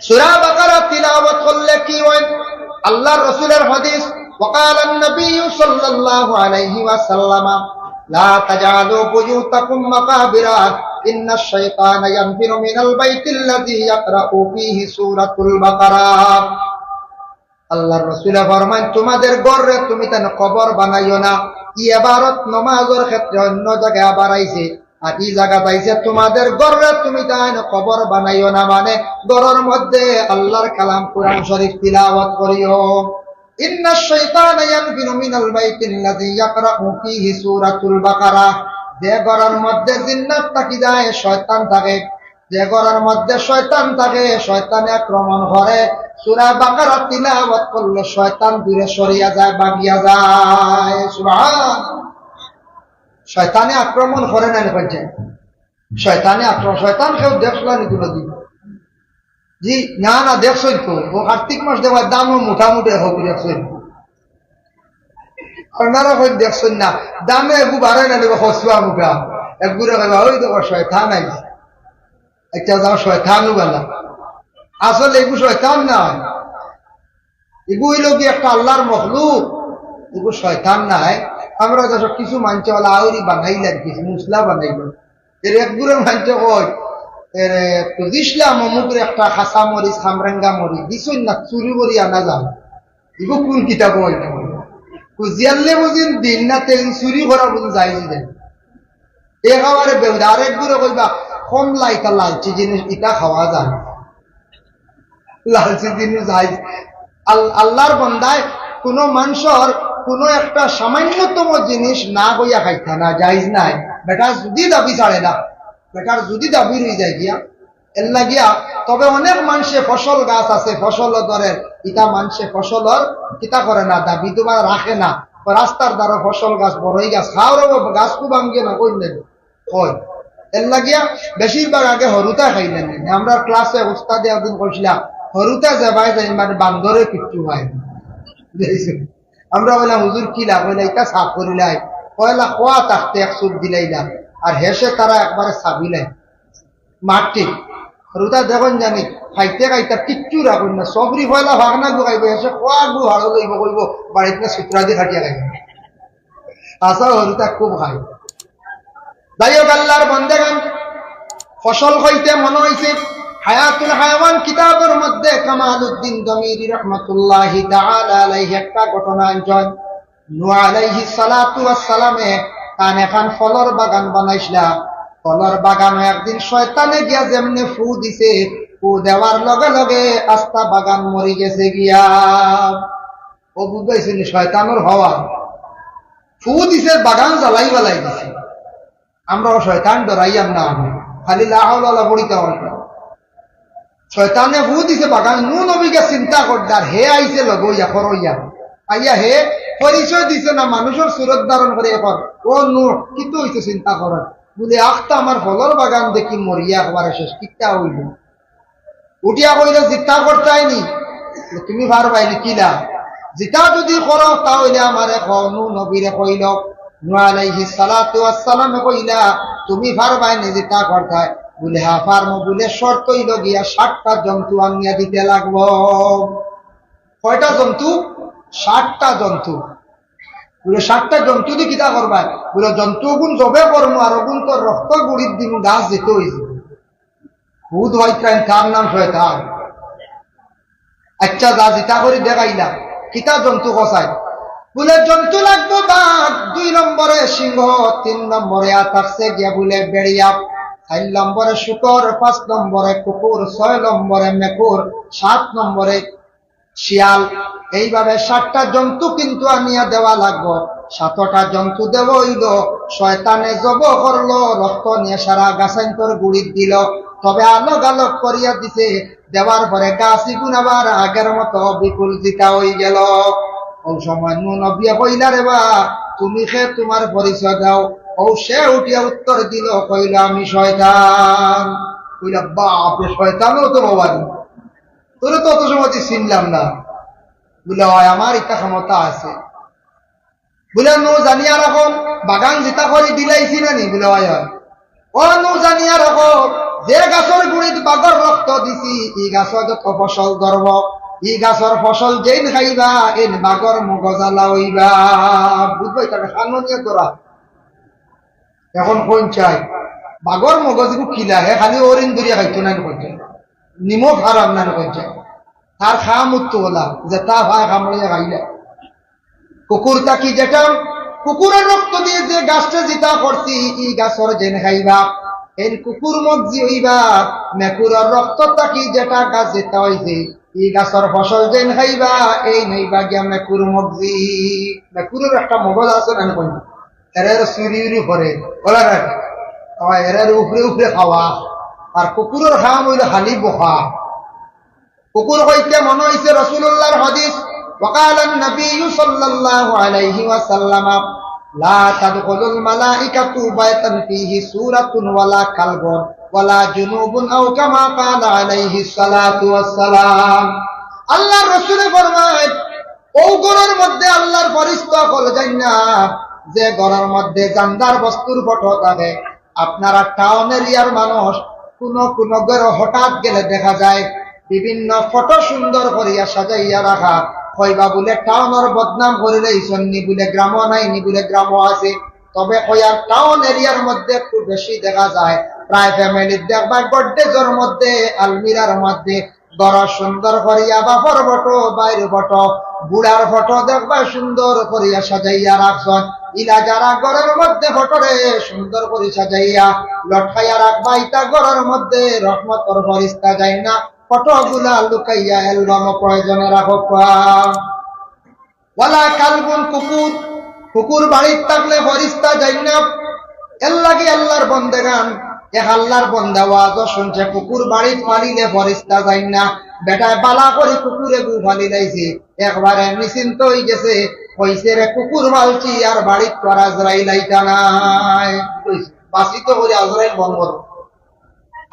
A: সূরা বাকারা তিলাওয়াত করলে কি হয়? আল্লাহর রাসূলের হাদিস, وقال النبي صلى الله عليه وسلم لا تجعلوا بيوتكم مقابر إن الشيطان ينفر من البيت الذي يقرأ فيه سورة البقرة। আল্লাহর রাসূল ফরমান তোমাদের ঘরে তুমি তেন কবর বানাইও না। কি ইবারত নামাজের ক্ষেত্রে অন্য জায়গায় আবার আইছে, আর এই জায়গা পাইছে তোমাদের ঘরে তুমি তেন কবর বানাইও না, মানে ঘরের মধ্যে আল্লাহর কালাম কোরআন শরীফ তিলাওয়াত করিও। ইন্নাশ শাইতানা ইয়ানফিরু মিনাল বাইতিল্লাযী ইয়াকরাউ ফীহি সূরাতুল বাকারা। যে ঘরের মধ্যে জিন্নাত থাকি যায়, শয়তান থাকে, যে ঘরের মধ্যে শয়তান থাকে, শয়তানে আক্রমণ করে। সূরা বাকারা তিলাওয়াত করলে শয়তান দূরে সরিয়া যায়, ভাগিয়া যায়। সুবহান। শয়তানে আক্রমণ করে না বলছে, শয়তানে আক্রমণ, শয়তান কেউ দেখলানি তুলে দিল জি না না, দেখছই তো ও কার্তিক মাস দেওয়ার দামও মোটামুটি হোক, দেখছই আপনারা হয় দেখছেন না, দামে একটু বাড়ে না দেবে হসুয়া মুখা একগুলো ওই দেখো শয়তান আইছে, একটা যাও শয়তানও বেলা। আসলে এগু শয়তান না, এগু হইল কি একটা আল্লাহর মখলুক, এগু শয়তান নাই। আমরা যখন কিছু মানছে বলে আউরি বানাইলেন, কিছু মুসলা বানাইল, এর একগুলো মানছে কয় দিসলাম অমুকের একটা খাসা মরিচ খামরেঙ্গা মরিচ দিছই না, চুরি করি আনা যান। এগু কোন কিতাব হয় না, কুজিয়ালে বুঝিন দিন না তেল চুরি করা বুঝুন যাই দেন একেবারে বেউদা। আরেকগুলো কইবা কমলা, এটা লালচি জিনিস, এটা খাওয়া যায়, লালচি জিনিস যাই। আল্লাহর বন্দায় কোন মানুষের কোন একটা সামান্যতম জিনিস না বইয়া খাইতা না জায়জ নাই। বেটার যদি দাবি ছাড়ে না, বেটার যদি দাবি রয়ে যায় গিয়া এর লাগিয়া। তবে অনেক মানুষে ফসল গাছ আছে, ফসল ধরেন ইটা মানুষে ফসলর কিতা করে না, দাবি তোমার রাখে না। রাস্তার দ্বারা ফসল গাছ, বড়ই গাছ খাওয়ার গাছ খুব ভাঙ্গে না, কই নেবে কই এর লাগিয়া বেশিরভাগ আগে হরুতা খাইলেন। আমরা ক্লাসে উস্তাদে একদিন কইছিলাম হরুতা যাবাই যাই মানে বান্দরে কিচ্ছু হয়। আমরা বললাম হুজুর কিলা, বলে এটা সাফ করিলাই, কয়লা খোয়া থাকতে 1 চুপ দিলাইলাম, আর হেসে তারা একবারে সাবিলাই মাটি হরুতা দেখুন জানি খাইতে খাইতে কিচ্ছু রাখুন না, সবরি পয়লা ভাগনা গুগাইব, হেসে খোয়া গু হাড়ো লইব, কইব বাড়িতে না সুতরা দিয়ে খাটিয়া খাইব। আসা হরুতা খুব খাই। যাই হোক আল্লাহর বান্দাগান, ফসল হইতে মনে হয়েছে হায়াতুল হায়াওয়ান কিতাবের মধ্যে কামালউদ্দিন দমিরি রাহমাতুল্লাহি তাআলা আলাইহি একটা ঘটনা আনছেন। নূহ আলাইহিস সালাতু ওয়াস সালামে তান এখন ফলর বাগান বানাইছিলা। ফলর বাগানে একদিন শয়তানে গিয়া যেমনে ফু দিছে, ফু দেওয়ার লগে লগে আস্তা বাগান মরি গেছে গিয়া। ও বুঝাইছিল শয়তানের হওয়া, ফু দিছে বাগান জ্বালাই বালাই দিছে। আমরাও শয়তান ডরাইয়াম না, খালি লা হাওলা ওয়ালা পড়িতে হয়। শয়তানে ফু দিছে বাগান, নূহ নবীকে চিন্তা করদার হে আইছে লগইয়া করইয়া আইয়া হে পরিচয় দিছে না, মানুষের সুরত ধারণ করে এখন ও নূহ কিন্তু হইছে চিন্তা করার বলে আখতা আমার ফলর বাগান দেখি মরিয়া একবারে শেষ কিতা হইল। উঠিয়া কইলে জিতা করতাইনি, তুমি পারবাইনি কিলা, জিতা যদি করো তাহলে আমারে নূহ নবীরে কইল, নূহ আলাইহিস সালাতু ওয়াস সালামে কইলা তুমি পারবাইনি জিতা করতাই, বলে হ্যাঁ পারমু, বলে শর্ত হইল গিয়া 60টা জন্তু আনিয়া দিতে লাগবো। কয়টা জন্তু? 60টা জন্তু। বলে 60টা জন্তু দিয়ে কিতা করবা? বলে জন্তু গুণ জবে করমু, আর ওগুন তোর রক্ত গুড়ির দিন গাছ যেতে হয়েছে। খুদ হইতেন তার নাম শয়তান। আচ্ছা যা জিতা করি দেখাইলা কিতা জন্তু কষায় বলে জন্তু লাগবো বাঘ, 2 নম্বরে সিংহ, 3 নম্বরে থাকছে গিয়া বলে বেড়িয়া, 4 নম্বরে শুকর, 5 নম্বরে কুকুর, 6 নম্বরে মেকুর, 7 নম্বরে শিয়াল। এইভাবে 7টা জন্তু কিন্তু আনিয়া দেওয়া লাগবো। 7টা জন্তু দেব হইল, শয়তানে জব করলো, রক্ত নিয়ে সারা গাছান্তর গুড়িত দিল, তবে আলোক আলোক করিয়া দিছে। দেওয়ার পরে গাছি গুণ আবার আগের মতো বিপুল জিতা হয়ে গেল। ও সময় নবিয়া কইলা রে বা তুমি সে তোমার পরিচয় দাও। ও সে উঠিয়া উত্তর দিল, কইল আমি শয়তান। কইলা বাপরে, শয়তানও তো বাবারি, তোরে তো অত সময় চিনলাম না। বলে হয় আমার ইচ্ছা ক্ষমতা আছে। বলে নো জানিয়া রাখো বাগান জিতা করে দিলাইছি না নি? বলে হয় হয়। ও নো জানিয়া রাখো যে গাছের গুড়িত বাঘর রক্ত দিছি, ই গাছর যত ফসল ধরব, ই গাছর ফসল যেন খাইবা এন বাঘর মগজালা হইবা। বুঝবাই তাকে সামনিয়া তোরা এখন কোন চাই বাঘর মগজগু খিলা হে খালি অরিন দরিয়া খাইতো না করছে, নিমখ হারাম না করছে, তার খা মুক্ত হলা যে তা ভাই খামড়িয়া খাইলে। কুকুরটা কি যেটা কুকুরের রক্ত দিয়ে যে গাছটা জিতা করছি, ই গাছর যেন খাইবা এন কুকুর মগজি হইবা। মেকুরের রক্তটা কি যেটা গাছ যেটা হইছে, ই গাছর ফসল যেন খাইবা এই নইবা গিয়া মেকুর মগজি। মেকুরের একটা মগজ আছে না কোন, এর চুরি উরি করে বলা না, এর উপরে উপরে খাওয়া। আর কুকুরের খাম হইল হালি বখা। কুকুর হইতে মনে হইছে রাসূলুল্লাহর হাদিস, وقال النبي صلى الله عليه وسلم لا تدخل الملائكة بيتا فيه سورة ولا كلب ولا جنوب أو كما قال عليه الصلاة والسلام। আল্লাহর রাসূল ফরমায় ও ঘরের মধ্যে আল্লাহর ফেরেশতা কল যায় না যে ঘরের মধ্যে জানদার বস্তুর ফটো থাকে। আপনারা টাউন এরিয়ার মানুষ কোন কোন ঘরে হঠাৎ গেলে দেখা যায় বিভিন্ন ফটো সুন্দর করিয়া সাজাইয়া রাখা, কইবা বলে টাউনের বদনাম করিলে ইসন্নি বলে গ্রাম নাই, নি বলে গ্রাম আছে। তবে কয়ার টাউন এরিয়ার মধ্যে একটু বেশি দেখা যায়। প্রায় ফ্যামিলির দেখবা গড্ডেজের মধ্যে আলমিরার মধ্যে বড় সুন্দর করিয়া বাপর ফটো বাইর ফটো বুড়ার ফটো দেখবা সুন্দর করিয়া সাজাইয়া রাখছেন। ইলা যারা ঘরের মধ্যে ফটোরে সুন্দর করে সাজাইয়া লটকাইয়া রাখবা, ইটা ঘরের মধ্যে রহমতের ফেরেশতা যায় না, ফটোগুলা লুকাইয়া অ্যালবাম প্রয়োজনে রাখো। ওয়ালা কালবুন কুকুর, কুকুর বাড়ির থাকলে ফেরেশতা যায় না। এর লাগে আল্লাহর বন্দেগান এক আল্লাহর বন্দা ওয়াজ শুনছে কুকুর বাড়ির ফালিলে ফেরেশতা যায় না। বেটায় বালা করে কুকুরে গু ফালি লাইছে, একবারে নিশ্চিন্ত হয়ে গেছে, কইছে রে কুকুর মালছি আর বাড়ির তো আজরাইল আইতা নাই। বাসিত করে আজরাইল বন্ধ,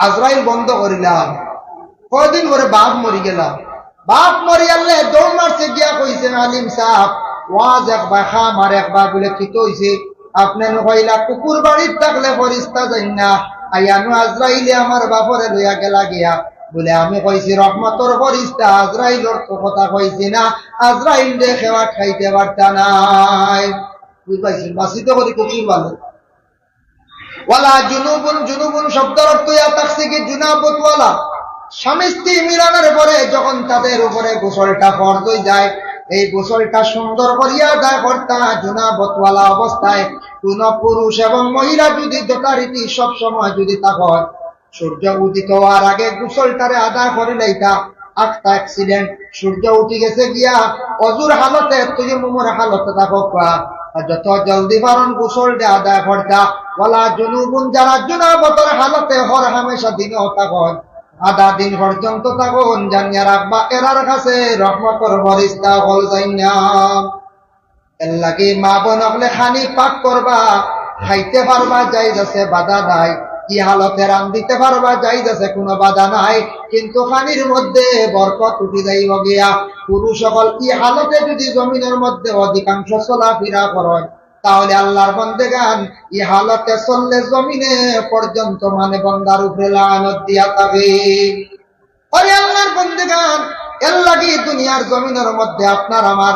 A: আজরাইল বন্ধ করিলাম। কয়দিন পরে বাপ মরি গেলাম, বাপ মরি আনলে দৌড় মারছে গিয়া কইছেন আলিম সাহেব ওয়াজ একবার খাম আর একবার বলে কি হইছে আপনি কইলা কুকুর বাড়ির থাকলে ফেরেশতা যাই না, আইয়ানু আজরাইলে আমার বাপরে লইয়া গেলা গিয়া। বলে আমি কইছি রহমতর ফেরেশতা, আজরাইলর তো কথা কইছি না, আজরাইল রে খেওয়া খাইতে পারতা নাই। বুঝাইছি বাসিত করে কুকুর ভালো। ওয়ালা জুনুবুন, জুনুবুন শব্দের অর্থ ইয়া থাকছে কি জুনাবত ওয়ালা। স্বামী স্ত্রী মিলনের পরে যখন তাদের উপরে গোসলটা ফরজ হয়ে যায়, এই গোসলটা সুন্দর করিয়া আদায় করতা জুনাবতওয়ালা অবস্থায়। কোন পুরুষ এবং মহিলা যদি যথারীতি সব সময় যদি থাকত, সূর্য উদিত হওয়ার আগে গোসলটারে আদায় করে লইতা। একটা অ্যাক্সিডেন্ট, সূর্য উঠে গেছে গিয়া অজুর হালতে তুই মুমুর হালতে থাকো, যত জলদি পারন গোসলটা আদায় করতা। ওয়ালা জুনুবুন, যারা জুনাবতের হালতে হর হামেশা দিনেও থাকত, আধা দিন পর্যন্ত থাকুন, জানিয়া রাখবা এরার কাছে রহমতের ফেরেশতা হল যাই না। এর লাগি মা বোন হলে খানি পাক করবা, খাইতে পারবা জায়েজ আছে, বাধা নাই। কি হালতে রান্ধিতে পারবা জায়েজ আছে, কোনো বাধা নাই। কিন্তু খানির মধ্যে বরকত উঠে যাইব গিয়া। পুরুষ সকল কি হালতে যদি জমিনের মধ্যে অধিকাংশ চলাফেরা করেন, তাহলে আল্লাহর বন্দেগান ই হালতে চললে জমিনে পর্যন্ত মানে বন্দার উপরে লানত দিয়া থাকে। আরে আল্লাহর বন্দেগান এর লাগি দুনিয়ার জমিনের মধ্যে আপনার আমার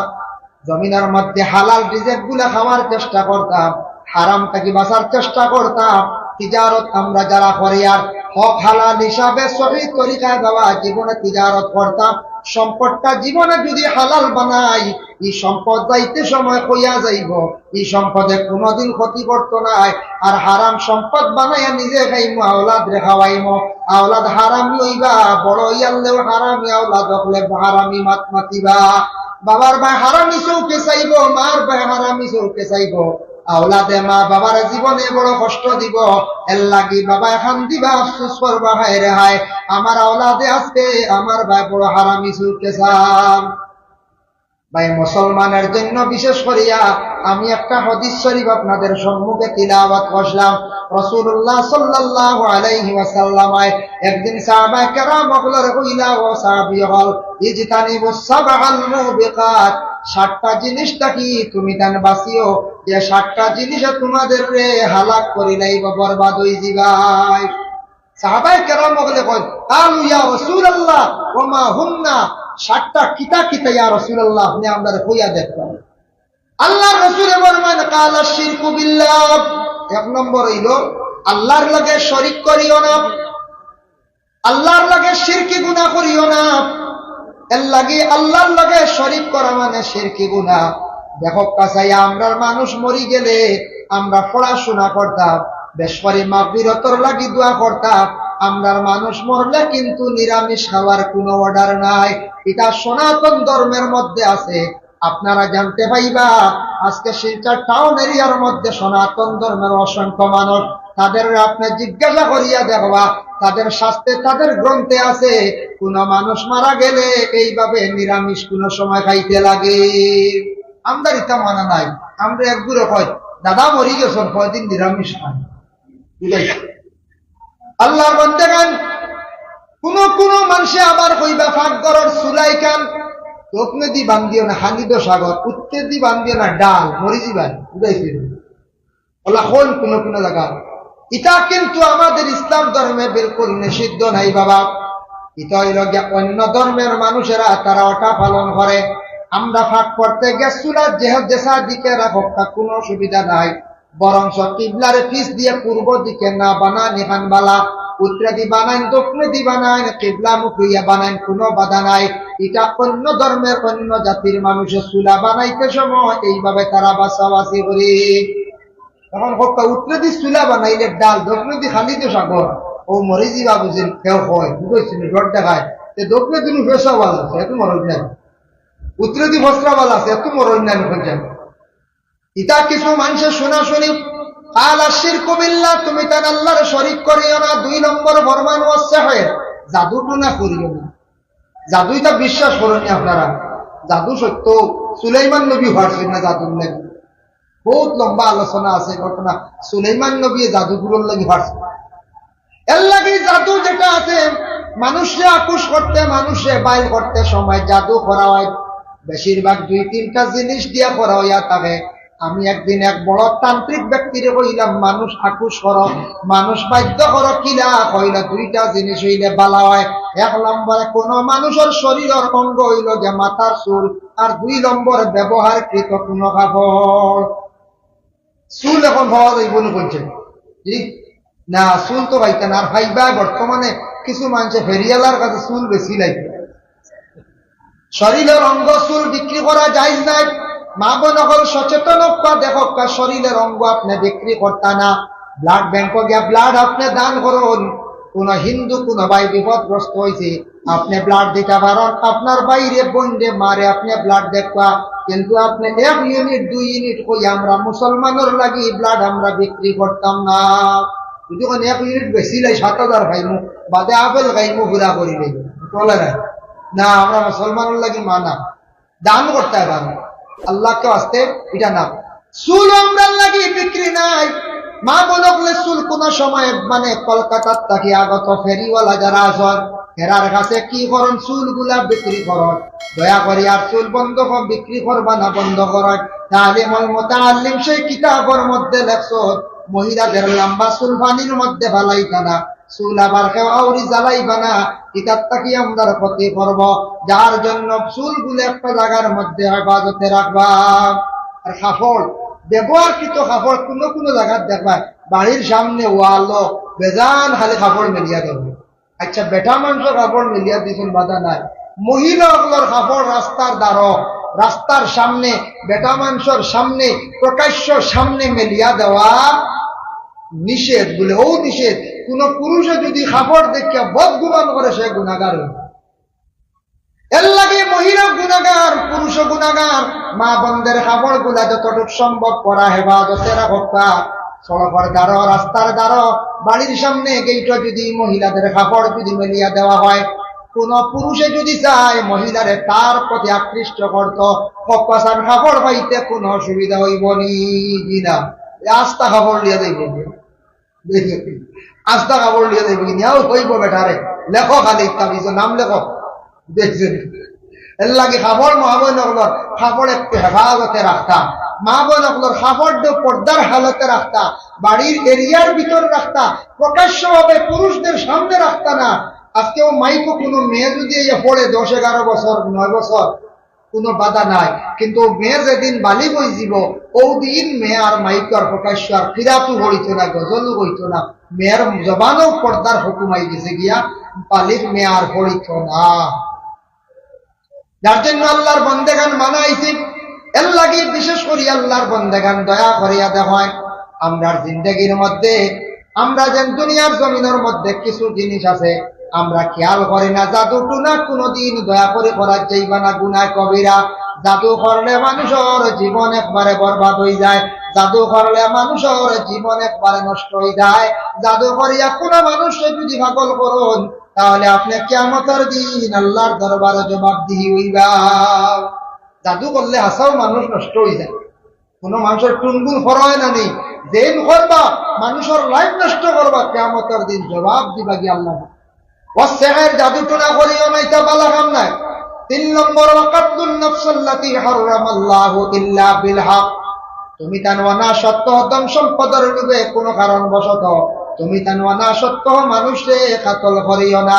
A: জমিনের মধ্যে হালাল রিজিক গুলা খাওয়ার চেষ্টা করতাম, হারাম থেকে বাঁচার চেষ্টা করতাম। তিজারত আমরা যারা করি আর হক হালাল হিসাবে সহিহ তরিকায় দেওয়া, জীবনে তিজারত করতাম, সম্পদটা জীবনে যদি হালাল বানাই, এই সম্পদ যাইতে সময় কইয়া যাইব, এই সম্পদে কোনোদিন ক্ষতি করতো নাই। আর হারাম সম্পদ বানাইয়া নিজে খাইমো, আওলাদ রে খাওয়াইমো, আওলাদ হারামি হইবা, বড় হইয়ালেও হারামি, আওলাদ হলে হারামি মাত মাতিবা। বাবার ভাই হারামি চৌকে চাইব, মার ভাই হারামি চৌকে চাইব, আওলাদে মা বাবার জীবনে বড় কষ্ট দিব। এর লাগি বাবা এখান দিবা, আফসোস করবা, হায় রে হায় আমার আওলাদে আজকে আমার ভাই বড় হারামি চৌকে চান। ভাই মুসলমানের জন্য বিশেষ করিয়া আমি একটা হাদিস শরীফ আপনাদের সম্মুখে তিলাওয়াত করলাম। রাসূলুল্লাহ সাল্লাল্লাহু আলাইহি ওয়াসাল্লাম একদিন সাহাবায়ে কেরাম ওগুলোর কইলা, ও সাহাবী হল, ইজতানিবুস সাবআল মুবিকাত, 7টা জিনিসটা কি তুমি জান বাসিও, যে 7টা জিনিসে তোমাদের রে হালাক করি লাইব, বরবাদ হই যাবাই। সাহাবায়ে কেরাম ওগুলো কই, আলু ইয়া রাসূলুল্লাহ ওয়া মা হুন্না, 7টা কিতা কিতা ইয়া রাসূলুল্লাহ, আপনি আমাদের কইয়া দেখবেন। আল্লাহর রাসূল ফরমান, কালা শিরকু বিল্লাহ, 1 নম্বর হইল আল্লাহর লগে শরীক করিও না, আল্লাহর লগে শিরকি গুনাহ করিও না। এর লাগি আল্লাহর লগে শরীক করা মানে শিরকি গুনাহ। দেখো কাছাই আমরার মানুষ মরি গেলে আমরা পড়াশোনা করতাম, বেশ করে মাগফিরাতর লাগি দোয়া করতাম, আমরার মানুষ মরলে কিন্তু নিরামিষ খাওয়ার কোনো অর্ডার নাই। এটা সনাতন ধর্মের মধ্যে আছে। আপনারা জানতে পাইবা আজকে শিলচর টাউন এরিয়ার মধ্যে সনাতন ধর্মের অসংখ্য মানুষ, তাদের আপনি জিজ্ঞাসা করিয়া দেখবা, তাদের শাস্ত্রে তাদের গ্রন্থে আছে কোন মানুষ মারা গেলে এইভাবে নিরামিষ কোন সময় খাইতে লাগে। আমরা এটা মানা নাই। আমরা একগুলো কয়, দাদা মরি গেছেন, কয়দিন নিরামিষ খান। আল্লাহর বান্দাগণ, কোন মানুষে আবার কইবা ফাঁকঘরের চুলাই কান তোপনে দি বান্ধিও না, হানিদ সাগর উত্তে দি বান্ধিও না, ডাল মরি যাবেন উড়াইছিল ওলা কোন কোন জায়গা। এটা কিন্তু আমাদের ইসলাম ধর্মে বিলকুল নিষিদ্ধ নাই বাবা। এটা হইল অন্য ধর্মের মানুষেরা তারা ওটা পালন করে। আমরা ফাঁক করতে গেছুলা যেসা দিকে রাখো কোনো অসুবিধা নাই, বরং কিবলার পিছ দিয়ে পূর্ব দিকে না বানান এখান বালা, উত্তরে দি বানান, দক্ষিণে দি বানান, কিবলা মুখিয়া বানান, কোনো বাধা নাই। এটা অন্য ধর্মের অন্য জাতির মানুষের চুলা বানাইতে সময় এইভাবে তারা বাসাবাসি করি। এখন উত্তরে দি চুলা বানাইলে ডাল, দক্ষিণে দি খালি তো সাগর, ও মরি যাবা বুঝেন কেউ হয় বুঝেছেন, রড দেখায় দক্ষিণে দিন ফেসা ভালো আছে, এত মরণ নাই, উত্তরে দি বস্ত্রা ভালো আছে, এত মরণ নাই। ইটা কিছু মানুষের শোনা শুনি, আলা শিরকু বিল্লাহ, তুমি তার আল্লাহর শরীক করিও না। 2 নম্বর ফরমান ওয়াসে হয়, জাদু টুনা করিও না। জাদুইটা বিশ্বাস করেন আপনারা, জাদু সত্য। সুলাইমান নবী ভার্সেন না জাদুর লাগি, বহুত লম্বা আলোচনা আছে ঘটনা। সুলাইমান নবী জাদুগুলোর লাগি ভার্সেন। এর লাগি জাদু যেটা আছে, মানুষে আকুশ করতে, মানুষে বাইর করতে সময় জাদু করা হয়, বেশিরভাগ 2-3টা জিনিস দিয়া করা হইয়া থাকে। আমি একদিন এক বড় তান্ত্রিক ব্যক্তিরে কইলাম, মানুষ আকুশ করো, মানুষ বাধ্য করো, কিলা কইলা 2টা জিনিস হইলে বালা হয়। 1 নম্বরে কোন মানুষের শরীরের অঙ্গ হইল যে মাথার চুল, আর 2 নম্বর ব্যবহারকৃত কোন কাপড়। চুল এখন হওয়া যাইব না বলছে, ঠিক না? চুল তো পাইতেন আর ভাইবা। বর্তমানে কিছু মানুষে ফেরিয়ালার কাছে চুল বেশি লাগবে। শরীরের অঙ্গ চুল বিক্রি করা যায় নাই। মা বোন হল সচেতন দেখো, শরীরের অঙ্গ আপনি বিক্রি করতা না। ব্লাড ব্যাংক গিয়া ব্লাড আপনি দান করুন। কোন হিন্দু কোন ভাই বিপদগ্রস্ত হয়েছে, আপনি ব্লাড দিতে পারেন। আপনার বাইরে বন্ডে মারে আপনি ব্লাড দেখবা, কিন্তু আপনি 1 ইউনিট 2 ইউনিট কই আমরা মুসলমানের লাগি ব্লাড আমরা বিক্রি করতাম না। যদি 1 ইউনিট বেশি লাই 7,000 খাইমু, বাদে আপেল খাইমু, ঘুরা করি চলে না। আমরা মুসলমানের লাগি মানা দান করতে পারি, আল্লাহকে আসতে এটা না। চুল আমরা লাগি বিক্রি নাই। মা বললে চুল কোন সময় মানে কলকাতার থাকি আগত ফেরিওয়ালা যারা আছেন, এরার কাছে কি করেন, চুল গুলা বিক্রি করেন। দয়া করে আর চুল বন্ধ বিক্রি করবা না, বন্ধ করেন। তালিমুল মুতাআল্লিম সেই কিতাবের মধ্যে লেখছ, মহিলাদের লম্বা চুল পানির মধ্যে ফালাইতা না, চুল আবার কেউ আউরি জ্বালাইবা না। কিতাবটা কি আমরা ক্ষতি করব, যার জন্য চুল গুলো একটা জায়গার মধ্যে হেফাজতে রাখবা। আর কাপড়, ব্যবহারকৃত কাপড় কোন জায়গায় দেখবা বাড়ির সামনে ওয়ালো বেজান খালি কাপড় মেলিয়া দেব। আচ্ছা বেটা মানুষের কাপড় মেলিয়া দিয়েছেন বাধা নাই, মহিলাগুলোর কাপড় রাস্তার দ্বারা রাস্তার সামনে বেটা মানুষের সামনে প্রকাশ্য সামনে মেলিয়া দেওয়া নিষেধ বলে। ও নিষেধ, কোন পুরুষে যদি কাপড় দেখিয়া বদগুমান করে সে গুনাহগার হইবে। এর লাগে মহিলা গুনাহগার, পুরুষ গুনাহগার। মা বোনদের কাপড় গুলা যতটুকু সম্ভব করা হেফাজতে রাখা। সড়কের দ্বারা রাস্তার দ্বারা বাড়ির সামনে গেইটা যদি মহিলাদের কাপড় যদি মেলিয়া দেওয়া হয়, কোন পুরুষে যদি চায় মহিলারে তার প্রতি আকৃষ্ট করত, কপাসার কাপড় পাইতে কোন অসুবিধা হইব নি না। আস্তা কাপড় লিয়া দেব, আস্তা কাপড় লিয়া দেব কিনাও হইব বেটারে। লেখো খালি তাবিজ নাম লেখো, দেখছেন। এর লাগে কাপড় মা বোনগুলোর কাপড় একটু হেফাজতে রাখতা, মা বোনগুলোর কাপড় পর্দার হালতে রাখতা, বাড়ির এরিয়ার ভিতর রাখতা, প্রকাশ্যভাবে পুরুষদের সামনে রাখতা না। আজকেও মাইকো কোনো মেয়ে যদি পড়ে 10-11 বছর 9 বছর কোনো বাধা নাই, কিন্তু মেয়ে যেদিন বালিগ হয়ে যাব ওই দিন মেয়ে আর মাইকর প্রকাশ্য আর ফিরাতু হইত না, গজলও হইত না। মেয়ের জবানও পর্দার হুকুম আই গেছে গিয়া, বালিগ মেয়ে আর হইত না। যার জন্য আল্লাহর বন্দেগান মানাইছি। এর লাগে বিশেষ করে আল্লাহর বন্দেগান দয়া করিয়া দেখায় আমরার জিন্দগির মধ্যে, আমরা যেন দুনিয়ার জমিনের মধ্যে কিছু জিনিস আছে আমরা খেয়াল করি না। জাদু টুনা কোনদিন দয়া করে করার যাইবা না, গুনাহ কবিরা। জাদু করলে মানুষের জীবন একবারে বরবাদ হয়ে যায়, জাদু করলে মানুষের জীবন একবারে নষ্ট হয়ে যায়। জাদু করিয়া কোন মানুষকে যদি পাগল করুন, তাহলে আপনি কিয়ামতের দিন আল্লাহর দরবারে জবাবদিহি হইবা। জাদু করলে হাসাও মানুষ নষ্ট হয়ে যায়, কোন মানুষের টুনগুন ফরয় না নেই। যেন করবা মানুষের লাইফ নষ্ট করবা, কিয়ামতের দিন জবাব দিবা গিয়ে আল্লাহ। ওয়াসেহের জাদু টুনা করিও না, এটা বালা কাম নাই। 3 নম্বর ওয়াকাতুন নাফসাল্লাতী হারামাল্লাহু ইল্লা বিল হক। তুমি তানওয়ানা সত্য ধন সম্পদের লোভে কোন কারণ বশত তুমি তানওয়ানা সত্য মানুষে কাতল করিও না।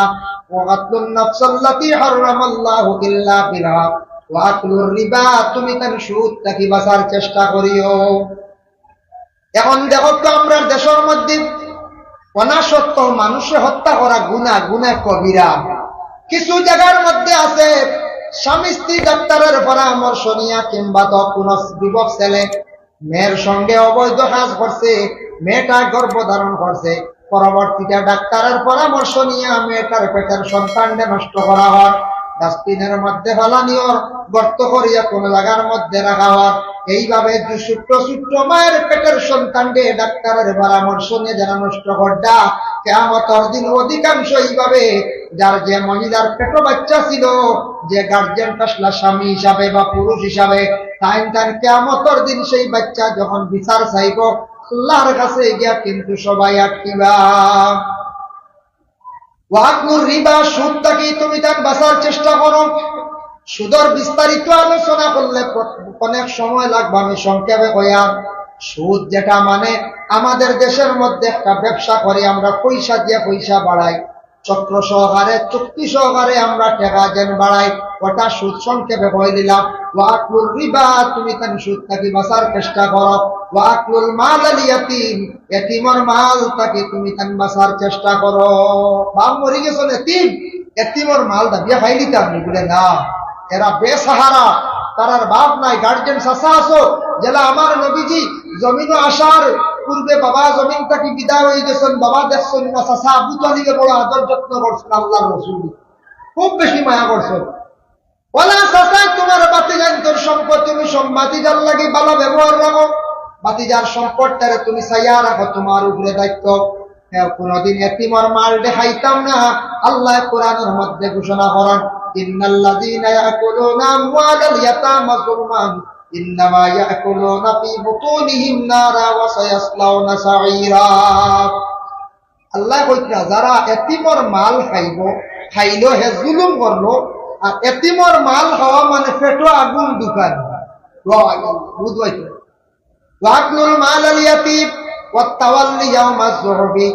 A: ওয়াকাতুন নাফসাল্লাতী হারামাল্লাহু ইল্লা বিল হক ওয়া আকলুর রিবা, তুমি তান সুদ থেকে বাঁচার চেষ্টা করিও। এখন দেখো তো আমরা দেশের মধ্যে অনাসত্য মানুষে হত্যা করা গুনাহ, গুনাহ কবিরা। কিছু জায়গার মধ্যে আছে স্বামী স্ত্রী ডাক্তারের পরামর্শ নিয়া কিংবা তো কোন যুবক ছেলে মেয়ের সঙ্গে অবৈধ কাজ করছে, মেয়েটা গর্ভধারণ করছে, পরবর্তীতে ডাক্তারের পরামর্শ নিয়ে মেয়েটার পেটের সন্তানকে নষ্ট করা হয়, ডাস্টবিনের মধ্যে ফেলানিও, গর্ত করিয়া কোন জায়গার মধ্যে রাখা হয়। এইভাবে ছোট্ট ছোট্ট মায়ের পেটের সন্তানকে ডাক্তারের পরামর্শ নিয়ে যারা নষ্ট করটা, কিয়ামতের দিন অধিকাংশ এইভাবে যার যে মহিলার পেটে বাচ্চা ছিল, যে গার্জিয়ান আসলা স্বামী হিসাবে বা পুরুষ হিসাবে, তাই কিয়ামতের দিন সেই বাচ্চা যখন বিচার চাইব আল্লাহর কাছে গিয়া কিন্তু সবাই আটকিবা। ওয়াকুর রিবা, সুদ থেকে তুমি তার বাঁচার চেষ্টা করো। সুদের বিস্তারিত আলোচনা করলে অনেক সময় লাগবে, আমি সংক্ষেপে কইয়া। সুদ যেটা মানে আমাদের দেশের মধ্যে একটা ব্যবসা করে আমরা পয়সা দিয়ে পয়সা বাড়াই, চক্র সহকারে চুক্তি সহকারে আমরা টাকা যেন বাড়াই, ওটা সুদ। সংক্ষেপে কই দিলাম ওয়াকুর রিবা, তুমি তার সুদ থেকে বাঁচার চেষ্টা করো। ওয়াকুল মাল আল ইয়াতীম, এতিমের মাল থেকে তুমি তার বাঁচার চেষ্টা করো। বাপ মরে গেছে এতিম, এতিমের মাল দাবিয়া খাই দিতে আপনি বলে না, এরা বেসাহারা, তারার বাপ নাই, গার্জেন চাচা আছো। যেটা আমার নবীজি জমিন আসার পূর্বে বাবা জমিন থেকে বিদায় হয়ে গেছেন, বাবা দেখছেন না, চাচা আবু তালিকে বড় আদর যত্ন করছেন, আল্লাহ রসুল খুব বেশি মায়া করছেন। ওলা চাচা তোমার বাতিজান তোর সম্পদ, তুমি বাতিজার লাগে ভালো ব্যবহার রাখো, বাতিজার সম্পদটারে তুমি চাইয়া রাখো, তোমার উপরে দায়িত্ব। কোনদিন এতিমের মাল দেখাইতাম না। আল্লাহ কোরআনের মধ্যে ঘোষণা করেন ইন্নাল্লাযীনা ইয়াকুলুনা আমওয়ালাল ইয়াতামা যুলমান ইন্নামা ইয়াকুলুনা ফী বুতুনিহিম নারা ওয়া সায়াসলাউনা সাঈরা। আল্লাহ কইরা যারা এতিমের মাল খাইলো হে জুলুম করলো। আর এতিমের মাল খাওয়া মানে পেটে আগুন ঢুকান, বুঝবাইতো। ওয়াকুল মাল আল ইয়াতীম ওয়া তাওয়াল্লি ইয়াওমাজ যুহবি,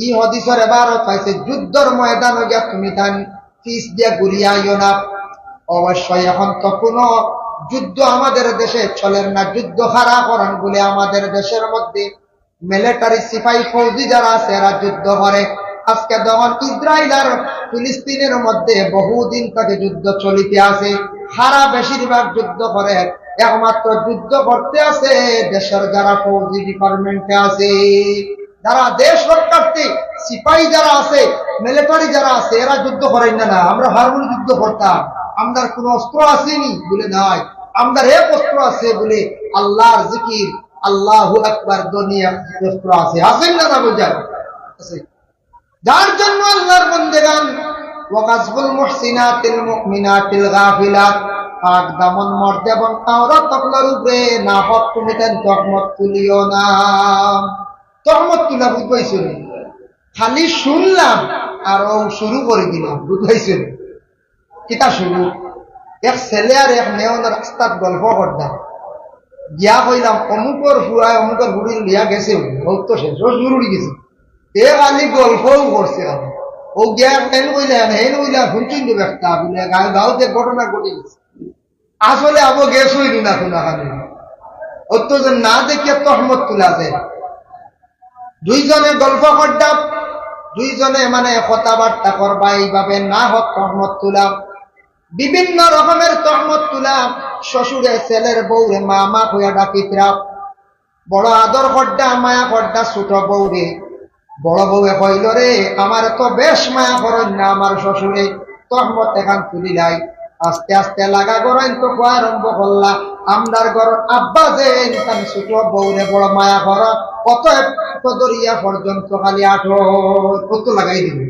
A: এই হাদিসের ইবারত পাইছে যুদ্ধের ময়দানে গিয়া তুমি তান ফিস দিয়া গুলিয়াইও না। অবশ্যই এখন তো কোনো যুদ্ধ আমাদের দেশে চলেন না, যুদ্ধ হারা করেন বলে আমাদের দেশের মধ্যে মিলিটারি সিপাহী ফৌজি যারা আছে এরা যুদ্ধ করে। আজকে যখন ইসরায়েল আর ফিলিস্তিনের মধ্যে বহুদিন থেকে যুদ্ধ চলিতে আছে, সারা বেশিরভাগ যুদ্ধ করে, একমাত্র যুদ্ধ করতে আছে দেশের যারা ফৌজি ডিপার্টমেন্টে আছে, যারা দেশ রক্ষার্থী সিপাহী যারা আছে, মিলিটারি যারা আছে, এরা যুদ্ধ করেন না। আমরা হারমোনি যুদ্ধ করতাম, আমাদের কোন অস্ত্র আসেনি বলে নয়, আমাদের এক অস্ত্র আছে বলে আল্লাহর জিকির, আল্লাহু আকবার দুনিয়া অস্ত্র আছে, আছেন না? বোঝায় আছে। যার জন্য আল্লাহর বন্দেগান ওয়াকাসবুল মুহসিনাতিল মুমিনাতিল গাফিলাত পাক দামন মর্দে এবং আওরাত তকলার উপরে না হক তুমি তেন তহমত তুলিও না। তহমত তুলা বুঝাইছো না, খালি শুনলাম আর ও শুরু করে দিলাম, বুঝাইছো না? কিতা শুরু? এক ছেলে আর এক মেয়ন রাস্তাত গল্প করতাম, গিয়া কইলাম অমুকর ফুয়ায় অমুকর বুড়ি লিয়া গেছে, তো শেষ জরুরি গেছে, এ খালি গল্পও করছে। ও গিয়া হেন কইলেন হেন কইলা শুনছেন তো একটা বলে গাঁওতে ঘটনা ঘটে গেছে, আসলে আবো গেছ হইল না শোনা খালি অত না দেখিয়া তহমত তুলা যায়। দুইজনে গল্প করতাম, দুইজনে মানে কথাবার্তা করবা, এইভাবে না হোক তহমত তুলা, বিভিন্ন রকমের তহমত তুলা। শ্বশুরে ছেলের বউরে মা মা হইয়া ডাকিতরা, বড় আদর করডা মায়া করডা ছোট বউরে। বড় বউয়ে কইল রে আমার তো বেশ মায়া করেন না আমার শ্বশুরে, তহমত এখান তুলি নাই। আস্তে আস্তে লাগা করেন তো আরম্ভ করলা, আমরার ঘর আব্বা যে ছোট বউরে বড় মায়া কর, অতএব দরিয়া পর্যন্ত খালি আঠো কত লাগাই দিবে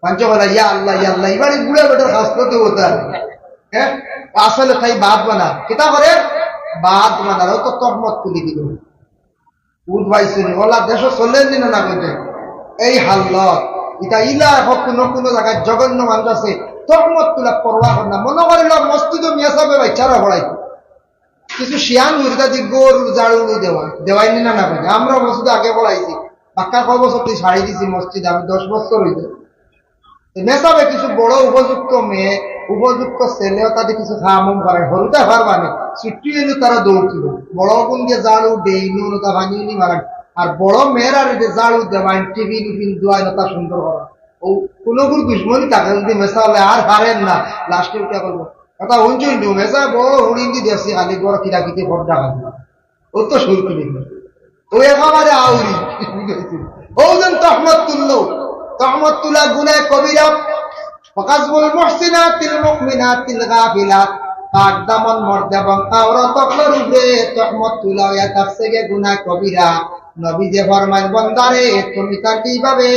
A: পঞ্চবেলা, ইয়া আল্লাহ ইয়া আল্লাহ, এবারে বুড়ে বেটার হাসতে হতো। হ্যাঁ, আসলে তাই বাদ বানা কিতা করে, বাদ বানার ও তো তহমত তুলি দিল। ওলা দেশ চলেন দিন না বলতে এই হাল্লত এটা ইলা হোক কোনো কোনো জায়গায় জঘন্য মানুষ আছে তহমত তুলা পরোয়া কর না, মনে করিল মসজিদ মিয়াসাবে বাচ্চারা পড়াই কিছু শিয়ান উর্গা দি গরুর জাড়ু দেওয়াই না না বলে। আমরা মসজিদে আগে পড়াইছি, বাক্কা কয় বছর তুই ছাড়ি দিছি মসজিদ, আমি 10 বছর হইতে মেসাবে কিছু বড় উপযুক্ত মেয়ে উপযুক্ত ছেলেও তাদের কিছু খামুম করে হলুদা পারবানি ছুটি এলো তারা দৌড়ছিল, বড় গুণ দিয়ে জাড়ু দেইনি ওটা ভাঙিনি মারা। আর বড় মেয়েরা জাড়ু দেওয়াই টিভি টিফিন দোয়াই নতা সুন্দর করা, ও কোনো কোনো দুশ্মনী তাকে যদি মেসা হলে আর পারেন না, লাস্টে উঠে করবো কথা হুঁচুই দিও মেসা বড় হুড়িঙ্গি দিয়েছি খালি বড় কিরাকিতে ভরটা খালি ও তো শুরু করি ও একেবারে আউরি ও যেন তহমত তুললো। তহমত তুলা গুনায় কবিরা, ওয়াকাসবুল মুহসিনাতিল মুমিনাতিল গাফিলাত পাক দামন মর্দে এবং আওরাত তকলার উপরে তহমত তুলা হইয়া তাফসে গে গুনাহ কবিরা। নবী যে ফরমান বন্দারে তুমি তার কিভাবে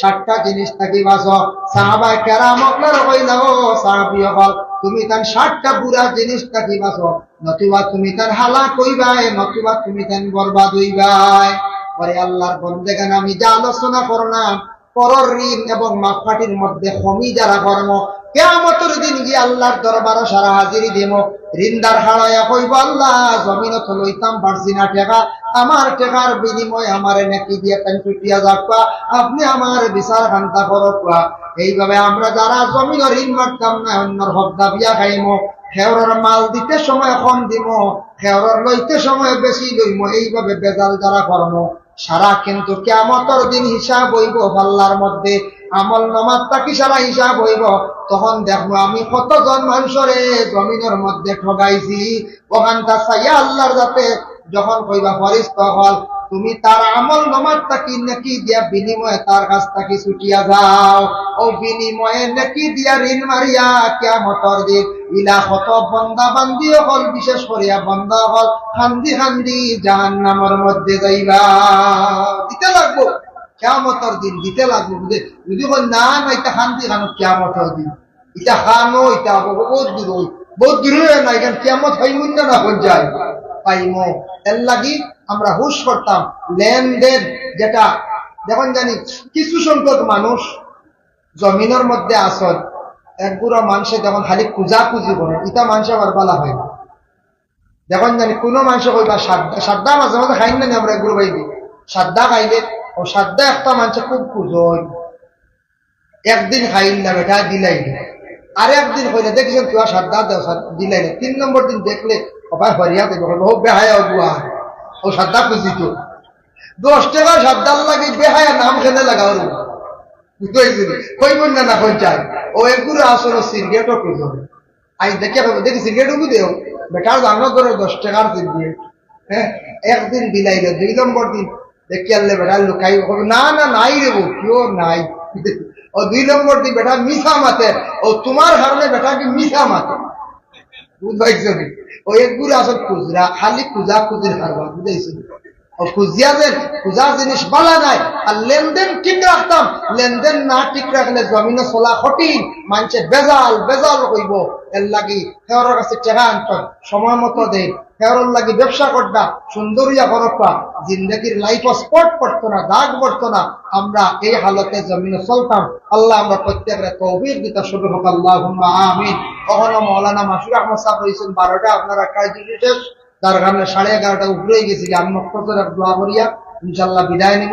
A: 7টা জিনিস থাকি বাঁচো, সাহাবায়ে কেরাম আপনারা কইলা ও সাহাবী হল তুমি তার 7টা বুড়া জিনিস থাকি বাঁচো, নতুবা তুমি তার হালাক হইবাই, নতুবা তুমি তার বরবাদ হইবাই। পরে আল্লাহর বন্দেগান আমি যা আলোচনা করলাম পরর ঋণ এবং মাফাটির মধ্যে খমি যারা কর্ম, কিয়ামতের দিন গিয়ে আল্লাহর দরবারে সারা হাজিরি দেব। ঋণদার হারায়া কইব আল্লাহ জমিনত লইতাম পারছি না টাকা, আমার টাকার বিনিময়ে আমার নেকি দিয়ে কাঞ্চুটিয়া যাবা, আপনি আমার বিচার খান্তা করবা। এইভাবে আমরা যারা জমিন ঋণ মারতাম না অন্যর হক দাবিয়া খাইম, খেওরের মাল দিতে সময় কম দিব, খেওরের লইতে সময় বেশি লইম, এইভাবে বেজাল যারা কর্ম সারা কিন্তু কিয়ামতের দিন হিসাব হইব আল্লাহর মধ্যে। আমল নামাজ তাকি সারা হিসাব হইব, তখন দেখবো আমি কতজন মানুষরে জমিনের মধ্যে ঠগাইছি। ওখানটা চাইয়া আল্লাহর যাতে যখন কইবা ফরিস্তা হল তুমি তার আমল নামাজ তাকি নেকি দিয়া বিনিময়ে তার কাছ থেকে ছুটিয়া যাও, ও বিনিময়ে নেকি দিয়া ঋণ মারিয়া কিয়ামতের দিন ইলা কত বন্দা বান্দি হল, বিশেষ করিয়া বন্দা হল খান্দি খান্দি জাহান্নামের মধ্যে যাইবা। দিতে লাগবো কিয়ামতের দিন, দিতে লাগবো। যদি না না এটা খান্দি খানো কিয়ামতের দিন, এটা খানো এটা বহুত দূর, বহুত দূরে না, এখানে কিয়ামত হইমুন না হয়ে যায় পাইমো। এর লাগি আমরা হুশ করতাম লেনদেন যেটা দেখুন জানি কিছু সংখ্যক মানুষ জমিনের মধ্যে আসল একগুড়ো মানুষে যখন খালি পূজা পুজি করে ইটা মানুষ আবার বলা হয় না। দেখুন জানি কোনো মানুষ কইবা সাদ্দা মাঝে মাঝে খাই না আমরা একগুড়ো বাইদি সাদ্দা খাইলে ও সাদ্দা একটা মানুষ খুব পুজো একদিন খাইল না বেটা দিলাই না, আর একদিন কইলে দেখছেন তুই সাদ্দা দেও দিলাই না, 3 নম্বর দিন দেখলে সবাই হরিয়া দেবে বহু বেহায়া বুয়া ও সাদ্দা খুঁজিত 10 টাকা সাবধান লাগে বেহায়া নাম খেলে লাগাও বুঝতে কই বল না কই চাই ও একগুলো আসলে সিগারেটও খুঁজো আই দেখি সিগারেটও দেও বেটার জানো করে 10 টাকার সিগারেট হ্যাঁ একদিন বিলাইলে 2 নম্বর দিন দেখি আনলে বেটা লুকাই না না নাই রে কেউ নাই ও 2 নম্বর দিন বেটা মিশা মাতে ও তোমার কারণে বেটা কি মিশা মাতে বুঝাইছো ও একগুলো আসল খুচরা খালি খুঁজা খুঁজির কারবার বুঝাইছো ও খুঁজার জিনিস বালা নাই আর লেনদেন ঠিক রাখতাম লেনদেন না ঠিক রাখলে জমিনে চলা কঠিন মানুষে বেজাল হইব এর লাগি হেওয়ার কাছে টেকা আনতাম সময় মতো দেয় হেওয়ার লাগি ব্যবসা করতাম সুন্দরিয়া করপা জিন্দগির লাইফ স্পট পড়তো না দাগ পড়তো না আমরা এই হালতে জমিনে চলতাম আল্লাহ আমরা প্রত্যেকের তৌফিক দিতে শুরু হোক আল্লাহুম্মা আমিন কখনো মৌলানা মাসুর আহমদ সাহেব রয়েছেন 12টা আপনারা কাজ শেষ তার কারণে 11:30 উপরে গেছি আমি মক্তসর দোয়া করিয়া ইনশাআল্লাহ বিদায় নিব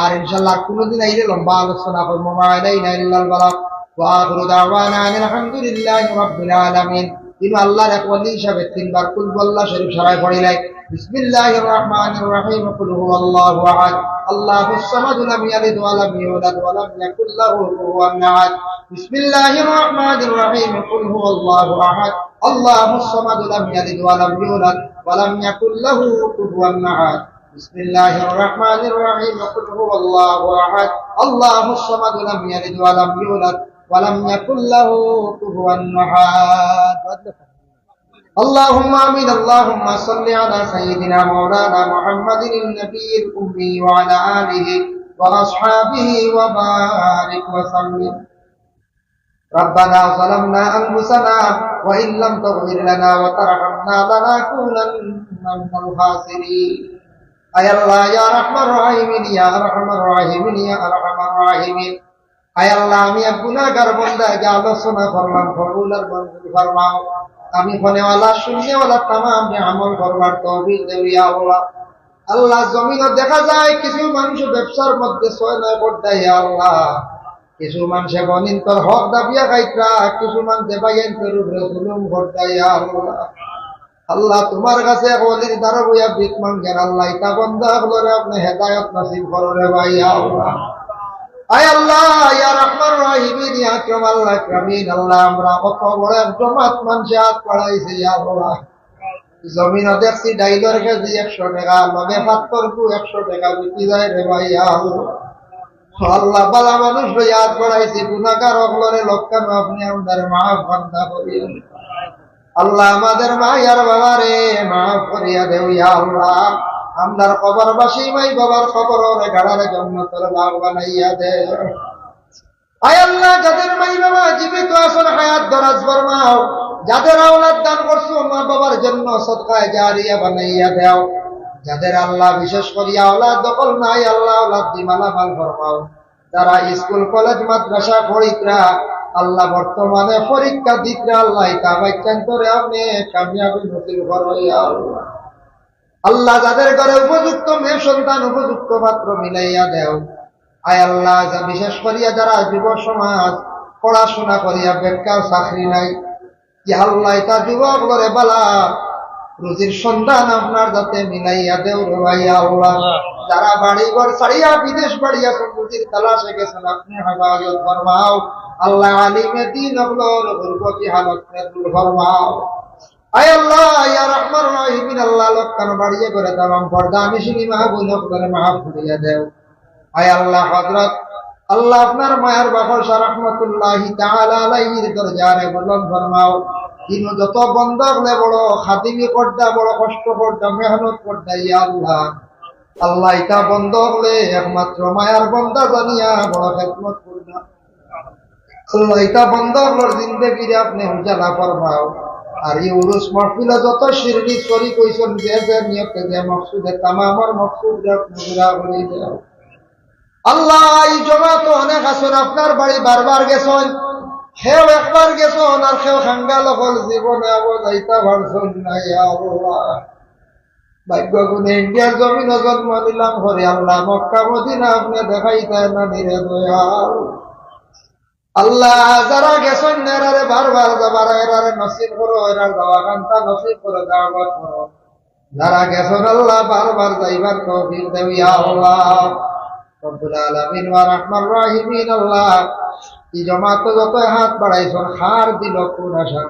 A: আর ইনশাআল্লাহ কোনদিন আইলে লম্বা আলোচনা করব মাআলাইনা ইল্লাল বালাগ ওয়া আখিরু দাওয়ানা আলহামদুলিল্লাহি রাব্বিল আলামিন তিনি আল্লাহর এক ওলি হিসাবে তিনবার কুল আল্লাহ শরীফ শরায় পড়িলাই বিসমিল্লাহির রহমানির রহিম কুল হুয়াল্লাহু আহাদ আল্লাহুস সামাদ লাম ইয়ালিদ ওয়া লাম ইউলাদ ওয়া লাম ইয়াকুল লাহু কুফুওয়ান আহাদ বিসমিল্লাহির রহমানির রহিম কুল হুয়াল্লাহু আহাদ আল্লাহুস সামাদ লাম ইয়ালিদ ওয়া লাম ইউলাদ ولم يكن له كفوا احد بسم الله الرحمن الرحيم قل هو الله احد الله الصمد لم يلد ولم يولد ولم يكن له كفوا احد اللهم امين اللهم صل على سيدنا مولانا محمد النبي الامي وعلى اله واصحابه وبارك وسلم ربنا ظلمنا أنفسنا وإن لم تغفر لنا وترحمنا لنكونن من الخاسرين أي الله يا رحمن الراحمين يا أرحم الراحمين يا أرحم الراحمين أي الله আমি গুনাহগার বান্দা যা আলোচনা করলাম কবুলের মঞ্জুর ফরমাও আমি ফনেওয়ালা শূন্যওয়ালা तमाम আমল করবার তৌফিক দেও ইয়া আল্লাহ আল্লাহ জমিনে দেখা যায় কিছু মানুষ ব্যবসার মধ্যে ছয় নয় করতে ইয়া আল্লাহ কিছু মানুষে বনিন তোর হক দাবিয়া খাইতরা কিছু মানুষে বাইন তোর উপরে জুলুম ঘটাইয়া আল্লাহ তোমার কাছে ওলির দ্বারা বইয়া ভিক মাঙ্গেন আল্লাহ ইতা বন্দা হলরে আপনি হেদায়েত নসিব করো রে ভাই আল্লাহ আয় আল্লাহ ইয়া রহমান রহিমিন ইয়া আকরাম আল্লাহ আকরামিন আল্লাহ আমরা কত বড় এক জমাত মানুষ হাত পড়াইছে ইয়া আল্লাহ জমিন দেখছি ডাইলর কেজি 100 টাকা লগে পাত্তর কু 100 টাকা বিক্রি যায় রে ভাই আল্লাহ আল্লাহ বালা মানুষ ইয়াদ করাইছি গুনাহগার হলরে লক্ষণ আপনি আমাদের মাফ বান্দা করিয়েন আল্লাহ আমাদের মা আর বাবারে মাফ করিয়া দেও ইয়া আল্লাহ আমরার কবরবাসী মাই বাবার কবরে গাড়ারে জান্নাতের বাগ বানাইয়া দে আয় আল্লাহ যাদের মাই বাবা জীবিত আছেন হায়াত দরাজ ফরমাও যাদের আওলাদ দান করছো মা বাবার জন্য সদকায়ে জারিয়া বানাইয়া দাও যাদের আল্লাহ বিশেষ করিয়া আওলাদ দখল নাই আল্লাহ আওলাদ দি মালামাল ফরমাও যারা স্কুল কলেজ মাদ্রাসা পড়িতরা আল্লাহ বর্তমানে পরীক্ষা দিতরা আল্লাহ তা বাচ্চান করে আপনি কামিয়াবি নসিব করো ইয়া আল্লাহ আল্লাহ যাদের ঘরে উপযুক্ত মেয়ে সন্তান উপযুক্ত পাত্র মিলাইয়া দেও আয় আল্লাহ বিশেষ করিয়া যারা যুব সমাজ পড়াশোনা করিয়া বেকার চাকরি নাই ইয়া আল্লাহ তা যুবক করে বালা রুজির সন্ধান আপনার যাতে মিলাইয়া দেও রে ভাই আল্লাহ যারা বাড়ি ঘর ছাড়িয়া বিদেশ বাড়িয়া রুজির তালাশে গেছেন আপনি হেফাজত ফরমাও আল্লাহ আলিমে দিন হলোর গুরবতি হালত দূর ফরমাও আয় আল্লাহ ইয়া রহমান রহিমিন আল্লাহ লক্ষণ বাড়িয়ে করে তামাম পর্দা আমি শুনি মাহবুব করে মাফ করিয়া দেও আয় আল্লাহ হযরত আল্লাহ আপনার মায়ের বাবা রাহমাতুল্লাহি তাআলা আলাইহির দরজারে বুলন্দ ফরমাও তিনি যত বন্ধ হলে বড় খাদিমি করদা বড় কষ্ট করদা মেহনত করদা ইয়া আল্লাহ আল্লাহ এটা বন্ধ হলে একমাত্র মায়ার বন্দা জানিয়া বড় খেদমত করদা আল্লাহ এটা বন্ধ হলোর জিন্দেগিরে আপনি উজালা ফরমাও আর এই উরুস মাহফিলে যত শিরনি শরীক হইছেন যে নিয়তে যে মকসুদে তামামর মকসুদ আপনি পুরা করে দাও আল্লাহ এই জমাত অনেক আছেন আপনার বাড়ি বারবার গেছেন হেও একবার গেছেন আর কেউ খাঙ্গা লখল জীবনে আবো যাইতা পারছেন না ইয়া আল্লাহ ভাগ্য গুণে ইন্ডিয়ার জমিন জন্ম নিলাম হরে আল্লাহ মক্কা মদিনা আপনি দেখাইতেন না নিরে দয়াল আল্লাহ যারা গেছেন এরারে বারবার যাবার এরারে নসিব করো এরার যাওয়া কান্তা নসিব করে দাওয়াত করো যারা গেছেন আল্লাহ বারবার যাইবার তৌফিক দেও ইয়া আল্লাহ রব্বুল আলামিন ওয়া রাহমান রাহিমিন। আল্লাহ এই জমাত যত হাত বাড়াইছেন হার দিল কোন আশা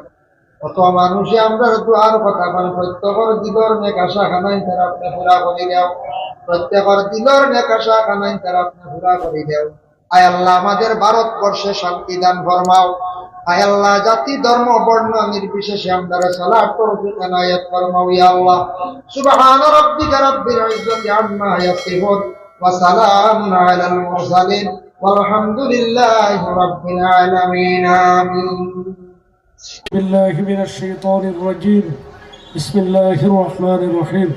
A: কত মানুষে আমরা দুয়ার কথা পান প্রত্যেকের দিলর নেক আশা খানাই তারা আপনি পুরা করে দেও, প্রত্যেকের দিলর নেক আশা খানাই তারা আপনি পুরা করে দেও। আয় আল্লাহ আমাদের ভারতবর্ষে শান্তি দান ফরমাও। আয় আল্লাহ জাতি ধর্ম বর্ণ নির্বিশেষে আমরা সালাত তৌফিক এনায়েত ফরমাও ইয়া আল্লাহ। সুবহান রাব্বিকা রাব্বিল ইজ্জাতি আম্মা ইয়াসিফুন ওয়া সালামুন আলাল মুরসালিন ওয়ালহামদুলিল্লাহি রাব্বিল আলামিন। আমিন।
B: بسم الله من الشيطان الرجيم. بسم الله الرحمن الرحيم.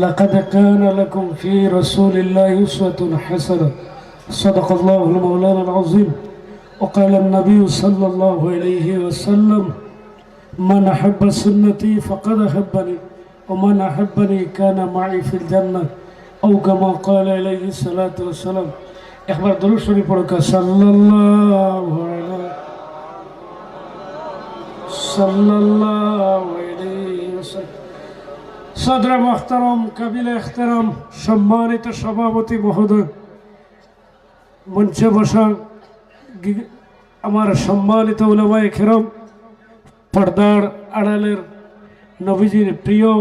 B: لقد كان لكم في رسول الله أسوة حسنة. صدق الله المولانا العظيم. وقال النبي صلى الله عليه وسلم: من أحب سنتي فقد أحبني ومن أحبني كان معي في الجنة، أو كما قال عليه الصلاة والسلام. إخبار درود شريف صلى الله عليه সাল্লাল্লাহু আলাইহি ওয়াসাল্লাম। সদর মুহতারাম, কাবিল ইহতারাম, সম্মানিত সভাপতি মহোদয়, মঞ্চে বসা আমার সম্মানিত উলামায়ে কেরাম, পর্দার আড়ালের নবীজির প্রিয়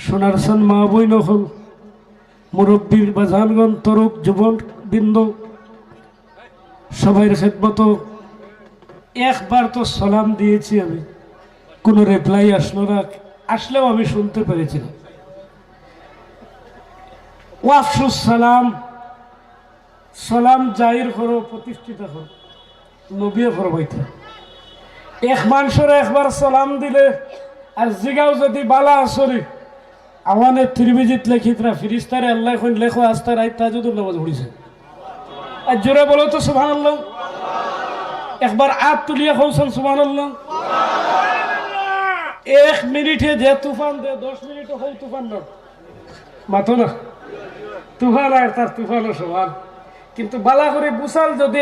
B: সোনারসান মা বোন হল, মুরব্বীর বাজানগণ, তরুক যুবকবৃন্দ, সবাইয়ের খেদমত একবার তো সালাম দিয়েছি আমি, কোনো রিপ্লাই আসলো না, আসলেও আমি শুনতে পেরেছিলাম। ওয়াফসুস সালাম, সালাম জাহির করো, প্রতিষ্ঠিত করো, নবীয়ে ফরমাইতে এক মানুষের একবার সালাম দিলে আর জিগাও যদি বালা আসরি আমানে তিরমিজিত লেখিতরা ফিরিস্তারে আল্লাহ এখন লেখো আস্তা রাইত তাজুদুর নামাজ পড়িছে। আর জোরে বলো তো সুবহানাল্লাহ। একবার আত তুলিয়া কৌশল সুবহানাল্লাহ। 1 মিনিটে যে তুফান দে 10 মিনিটে হই তুফান না মাতো না, তুফান আর তার তুফানও সমান। কিন্তু বালা করে বুসাল যদি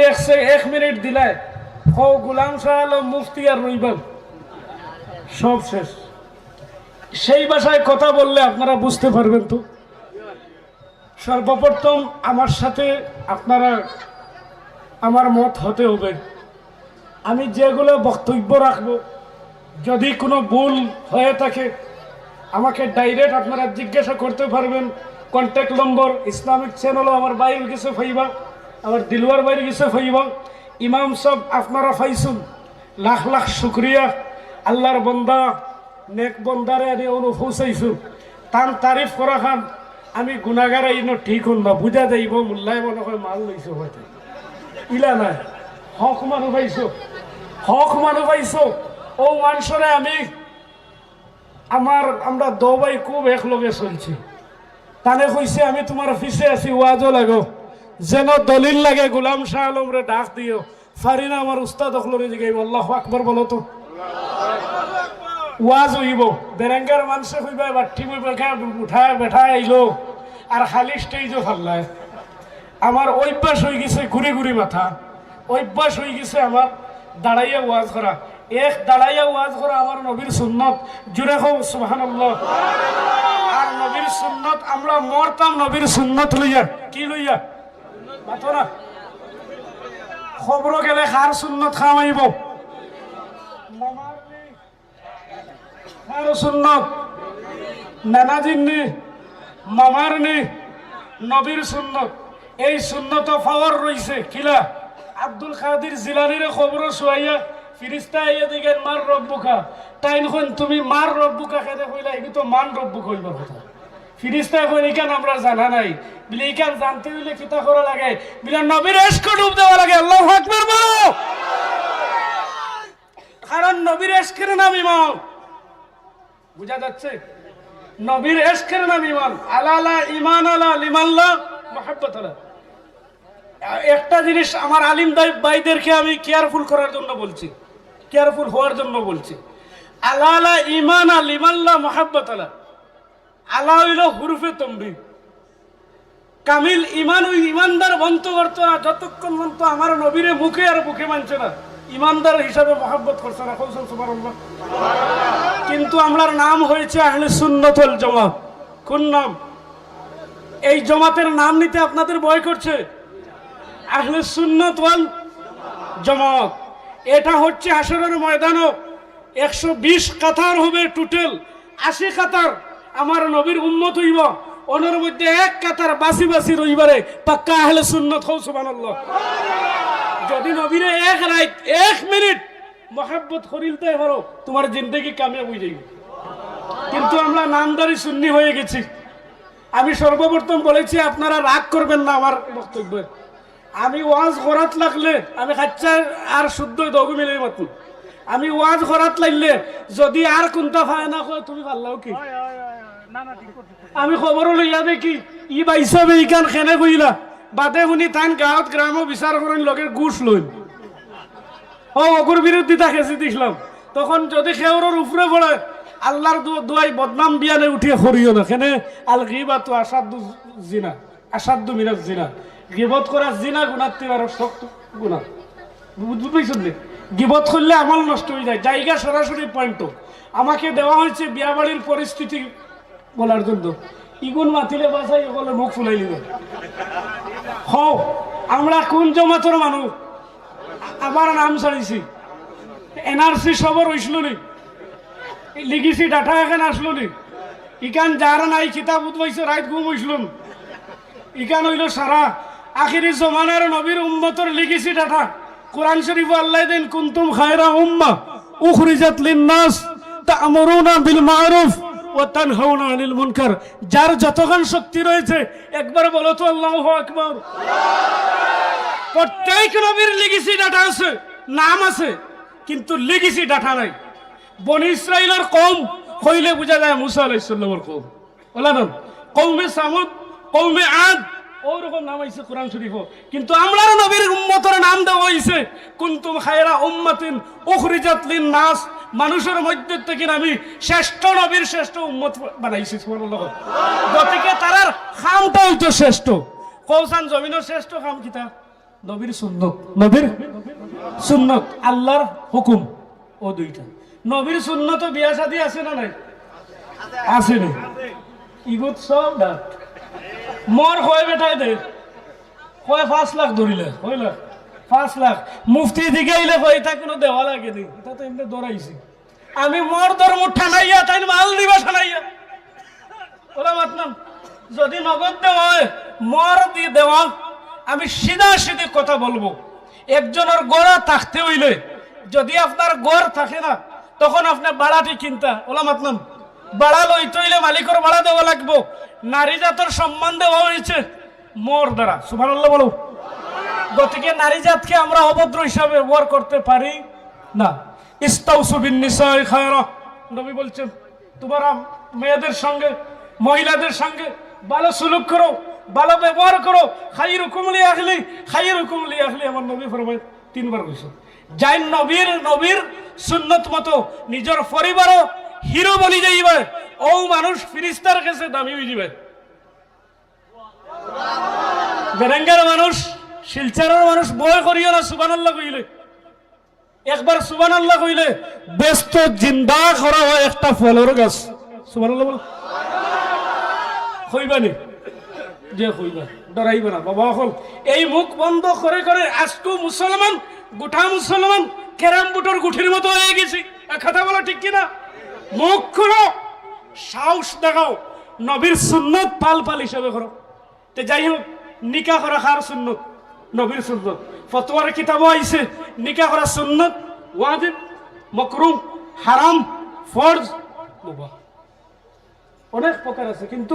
B: 1 মিনিট দিলায় হো গোলাম শাহ আলম মুফতি আর রইবান সব শেষ। সেই ভাষায় কথা বললে আপনারা বুঝতে পারবেন। তো সর্বপ্রথম আমার সাথে আপনারা আমার মত হতে হবে। আমি যেগুলো বক্তব্য রাখবো যদি কোনো ভুল হয়ে থাকে আমাকে ডাইরেক্ট আপনারা জিজ্ঞাসা করতে পারবেন। কন্ট্যাক্ট নম্বর ইসলামিক চ্যানেলও আমার বাইরে গেছে ফাইবা, আমার দিলওয়ার বাইরে গেছে ফাইবা। ইমাম সব আপনারা পাইছুন, লাখ লাখ শুক্রিয়া। আল্লাহর বন্দা নেক বন্দারে আমি অনুভূচাইছু, তান তারিফ করা খান আমি গুণাগার ইনো ঠিক হল না, বুঝা যাইব মোল্লাই মনে হয় মাল লইছো হয়তো ইলা নাই। হক মানুষ পাইছো, হক মানুষ পাইছো। ও মানুষরে আমি আমরা দবাই খুব একলগে চলছি। তানে কইছে আমি তোমার পিছে আছি, ওয়াজও লাগো, যেন দলিল লাগে গোলাম শাহ আলমরে ডাক দিও। ফারি না আমার উস্তাদ অখলরে জিগাইব আল্লাহু আকবার বলো তো। ওয়াজ হইব বেরেঙ্গার মানুষে কইবা বাঠি বই উঠায় বেঠায় আইলো আর খালি স্টেজও ফাল্লায়। আমার অভ্যাস হয়ে গেছে ঘুরি ঘুরি মাথা, অভ্যাস হয়ে গেছে আমার দাঁড়াইয়া ওয়াজ করা। এক দাঁড়াইয়া ওয়াজ করা আমার নবীর সুন্নত। জুড়ে হোক সুবহানাল্লাহ। আর নবীর সুন্নত আমরা মরতাম নবীর সুন্নত লইয়া। কি লইয়া মাথো না খবর গেলে কার সুন্নত খাওয়াইব? কার সুন্নত? নানাজির নি, মামার নি, নবীর সুন্নত। এই সুন্নত পাওয়ার রইছে কিলা আব্দুল কাদের জিলানির খবর শুয়াইয়া ফিরিস্তা আইয়া দিগেন মার রব্বুকা। তাই নখন তুমি মার রব্বুকা খেতে কইলা, এগুলো তো মান রব্বুক হইবার কথা। ফিরিস্তা কই ইকান আমরা জানা নাই বলে, ইকান জানতে হইলে কিতা করা লাগে বলে নবীর ইশক ডুব দেওয়া লাগে। আল্লাহু আকবার বলো। কারণ নবীর ইশকের নাম ঈমান। বুঝা যাচ্ছে? নবীর ইশকের নাম ঈমান। আলা ঈমান আলা লিমাল্লাহ মুহাব্বত আলা। একটা জিনিস আমার আলিম ভাইদেরকে আমি কেয়ারফুল করার জন্য বলছি, কেয়ারফুল হওয়ার জন্য বলছি। আলা ঈমান আলা লিমাল্লাহ মুহাব্বত আলা। আলা হইল হুরুফে তমরিদ। কামিল ইমান ওই ইমানদার বন্ত করতো না যতক্ষণ বন্ত আমার নবীরে মুখে আর বুকে মানছে না, ইমানদার হিসাবে মহাব্বত করছে না। কৌশল সুবহানাল্লাহ। কিন্তু আমরার নাম হয়েছে আহলে সুন্নাত ওয়াল জামাত। কোন নাম? এই জামাতের নাম নিতে আপনাদের ভয় করছে? আহলে সুন্নাত ওয়াল জামাত। এটা হচ্ছে হাশরের ময়দানও 120 কাতার হবে, টোটাল 80 কাতার আমার নবীর উম্মত হইব, ওনার মধ্যে এক কাতার বাসি বাসি রইবারে পাক্কা আহলে সুন্নাত হও। সুবহানাল্লাহ। যদি নবীরে এক রাত 1 মিনিট মহব্বত করিলতে পারো, তোমার জিন্দেগি কামিয়াব হয়ে যাবে। কিন্তু আমরা নামদারি সুন্নি হয়ে গেছি। আমি সর্বপ্রথম বলেছি, আপনারা রাগ করবেন না আমার বক্তব্য। আমি ওয়াজ করাত লাগলে আমি খাচ্ছা আর শুদ্ধ দগু মিলে মতো, আমি ওয়াজ করাত লাগলে যদি আর কোনটা ভাই না কয় তুমি ভাল্লাও কি, আমি খবর লইয়া দেখি ই বাইসাবে ইকান খেনে কইলা বাদে শুনি তান গাঁৱত গ্রাম বিচার করেন লগে ঘুষ লইন অকুর বিরোধিতা খেঁচি দিছিলাম। তখন যদি খেওরের উপরে পড়ে আল্লাহর দোয়াই বদনাম বিয়ানে উঠিয়ে করিও না। কেন? আল গিবাতু আসাদু জিনা, আসাদু মিনাজ জিনা। গিবত করা জিনা গুনার থেকে আরো শক্ত গুনাহ। বুঝবেন নি? গিবত করলে আমল নষ্ট হয়ে যায়। জায়গা সরাসরি পয়েন্ট আমাকে দেওয়া হয়েছে বিয়া বাড়ির পরিস্থিতি বলার জন্য। ইগুন মাতিলে বাসাই বলে মুখ ফুলাই নিল। হও আমরা কোন জমাতর মানুষ? আমার নাম ছাড়িছি, এনআরসি সবর হইছিল নি, লিগিছি ডাটা এখানে আসলো নি, ইকান যার নাই কিতাব উঠবাইছে রাত ঘুম হইছিল, ইকান হইল সারা আখিরি জমানার নবীর উম্মতর লিগিছি ডাটা। কোরআন শরীফ আল্লাহ দেন কুনতুম খায়রা উম্মা উখরিজাত লিন-নাস তা'মুরুনা বিল মা'রুফ ওয়া তানহাউনা আনিল মুনকার। যার যতক্ষণ শক্তি রয়েছে একবার বলো তো আল্লাহু আকবার। প্রত্যেক নবীর লিগিসি ডাটা আছে, নাম আছে, কিন্তু লিগিসি ডাটা নাই। বনি ইসরাইলের কওম কইলে বোঝা যায় মুসা আলাইহিস সালামের কওম, বলা না কওমে সামুদ, কওমে আদ, ওরকম নাম হইছে কোরআন শরীফ। কিন্তু আমরার নবীর উম্মতের নাম দেওয়া হইছে কুনতুম খায়রা উম্মাতিন উখরিজাত লিন-নাস। মানুষের মধ্যে থেকে আমি শ্রেষ্ঠ নবীর শ্রেষ্ঠ উম্মত বানাইছি। সুবহানাল্লাহ। গতিকে তারার খামটা হইতো শ্রেষ্ঠ। কওসান জমিনের শ্রেষ্ঠ খাম কিতা? নবীর সুন্নত। নবীর সুন্নত, আল্লাহর হুকুম, ও দুইটা। নবীর সুন্নত বিয়া শাদী আছে না নাই? আছে না? ইগুত সব ডাক মোর হয় বেটাই দে কয় 5 লাখ ধরিলে হইল 5 লাখ। মুফতি দিকে আইলে কয় এটা কোনো দেওয়া লাগে নি, এটা তো এমনি দৌড়াইছি। আমি মোর ধর্ম ঠানাইয়া তাই মাল দিবা ঠানাইয়া ওরা মাতলাম। যদি নগদ দেওয়া হয় মোর দিয়ে দেওয়া, আমি সিধা সিধি কথা বলবো। একজনের গড়া থাকতে হইলে, যদি আপনার গড় থাকে না তখন আপনার বাড়াটি কিনতা ওলা মাতলাম। বাড়া লইতে হইলে মালিকের বাড়া দেওয়া লাগবো। নারী জাতের সম্মান দেওয়া হয়েছে মোর দ্বারা। সুবহানাল্লাহ বলো। গতিকে নারী জাতকে আমরা অভদ্র হিসাবে ব্যবহার করতে পারি না। ইস্তাউসু বিন নিসাই খায়রা, নবী বলছেন তোমরা মেয়েদের সঙ্গে মহিলাদের সঙ্গে ভালো সুলুক করো, ভালো ব্যবহার করো। খাইরুকুম লি আহলি, খাইরুকুম লি আহলি, আমার নবী ফরমায় 3 বার কইছে। যাই নবীর সুন্নত মতো নিজের পরিবারও হিরো বনি যাইবে, ও মানুষ ফিরিস্তার কাছে দামি হয়ে যাবে। বেরেঙ্গার মানুষ, শিলচারের মানুষ বয় করিও না সুবহানাল্লাহ কইলে। একবার সুবহানাল্লাহ কইলে ব্যস্ত জিন্দা করা হয় একটা ফলের গাছ। সুবহানাল্লাহ বল। কইবানি যে কইবা, ডরাইবে না বাবা। হল এই মুখ বন্ধ করে করে আজকু মুসলমান, গোটা মুসলমান ক্যারাম বুটোর গুঠির মতো হয়ে গেছি। কথা বলো ঠিক কিনা? মুখ খুলো, সাহস দেখাও, নবীর সুন্নত পাল পাল হিসাবে করো। তে যাই হোক, নিকা করা কার সুন্নত? নবীর সুন্নত। ফতোয়ার কিতাবও আইছে নিকা করা সুন্নত, ওয়াজিব, মাকরুহ, হারাম, ফরজ, মুবাহ, অনেক প্রকার আছে। কিন্তু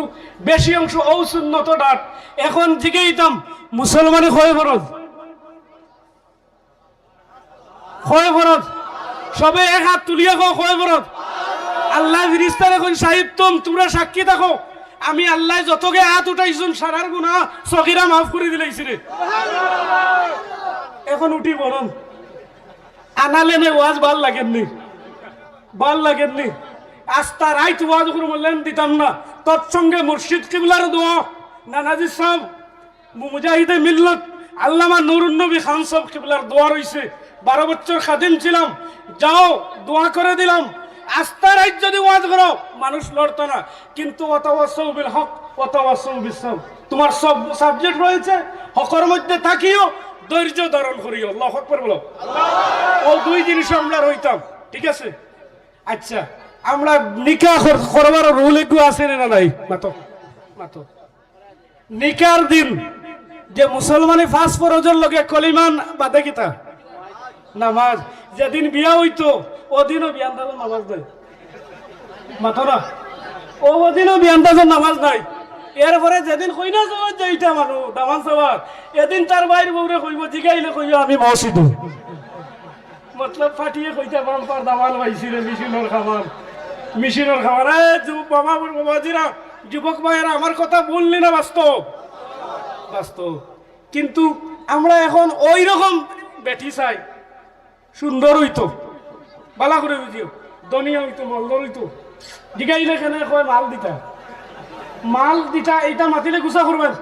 B: বেশি অংশ ও সুন্নত ডাট। এখন জিজ্ঞাইতাম মুসলমানে কয় ফরজ? কয় ফরজ? সবে এক হাত তুলিয়া কয় ফরজ? আল্লাহ ফিরিস্তার এখন সাহিত্য তোমরা সাক্ষী থাকো, আমি আল্লাহ যতকে হাত উঠাইছুন সারার গুনাহ সগীরা মাফ করে দিলাইছি রে। এখন উঠি বলুন, আনালেনে ওয়াজ ভাল লাগেননি, ভাল লাগেননি। আস্তা রাইত ওয়াজ করে বললেন দিতাম না। তৎসঙ্গে মুর্শিদ কিবলার দোয়া, নানাজি সাহেব, মুজাহিদে মিল্লত আল্লামা নুরুন নবী খান সাহেব কিবলার দোয়া রইছে। 12 বছর খাদিম ছিলাম, যাও দোয়া করে দিলাম। আস্থা রাইত যদি ওয়াজ করো মানুষ লড়তো না, কিন্তু ওয়াতাওয়াসাউ বিল হক ওয়াতাওয়াসাউ বিস সাবর, তোমার সব সাবজেক্ট রয়েছে, হকের মধ্যে থাকিও, ধৈর্য ধারণ করিও। আল্লাহু আকবার বলো। ও দুই জিনিস আমরা রইতাম, ঠিক আছে? আচ্ছা, আমরা নিকাহ করবার রুল একটু আছে না নাই? মাতো মাতো নিকার দিন যে মুসলমানে ফাঁস ফরজের লগে কলিমান বাদে কিতা নামাজ, যেদিন বিয়া হইতো ওদিনও বিয়ান্দাজের নামাজ নাই, মাতো না? ওদিনও বিয়ান্দাজের নামাজ নাই। এরপরে যেদিন কইনা যাওয়ার যাইটা মানুষ দামান সবার, এদিন তার বাইর বউরে কইব, জিগাইলে কইব আমি মসজিদ, মতলব ফাটিয়ে কইতে বাম্পার দামাল পাইছিল মেশিনের খাবার, মেশিনের খাবার। বাবা বাবাজিরা, যুবক ভাইয়েরা, আমার কথা বললি না, বাস্তব বাস্তব। কিন্তু আমরা এখন ওই রকম বেটি চাই, সুন্দর হইতো, বালা করে বুঝিও, ধনিয়া হইতো, মলদর হইতো, জিগাইলে কেনে কয় মাল দিতা, মাল দিতা, এইটা মাতিলে গুছা করবেন।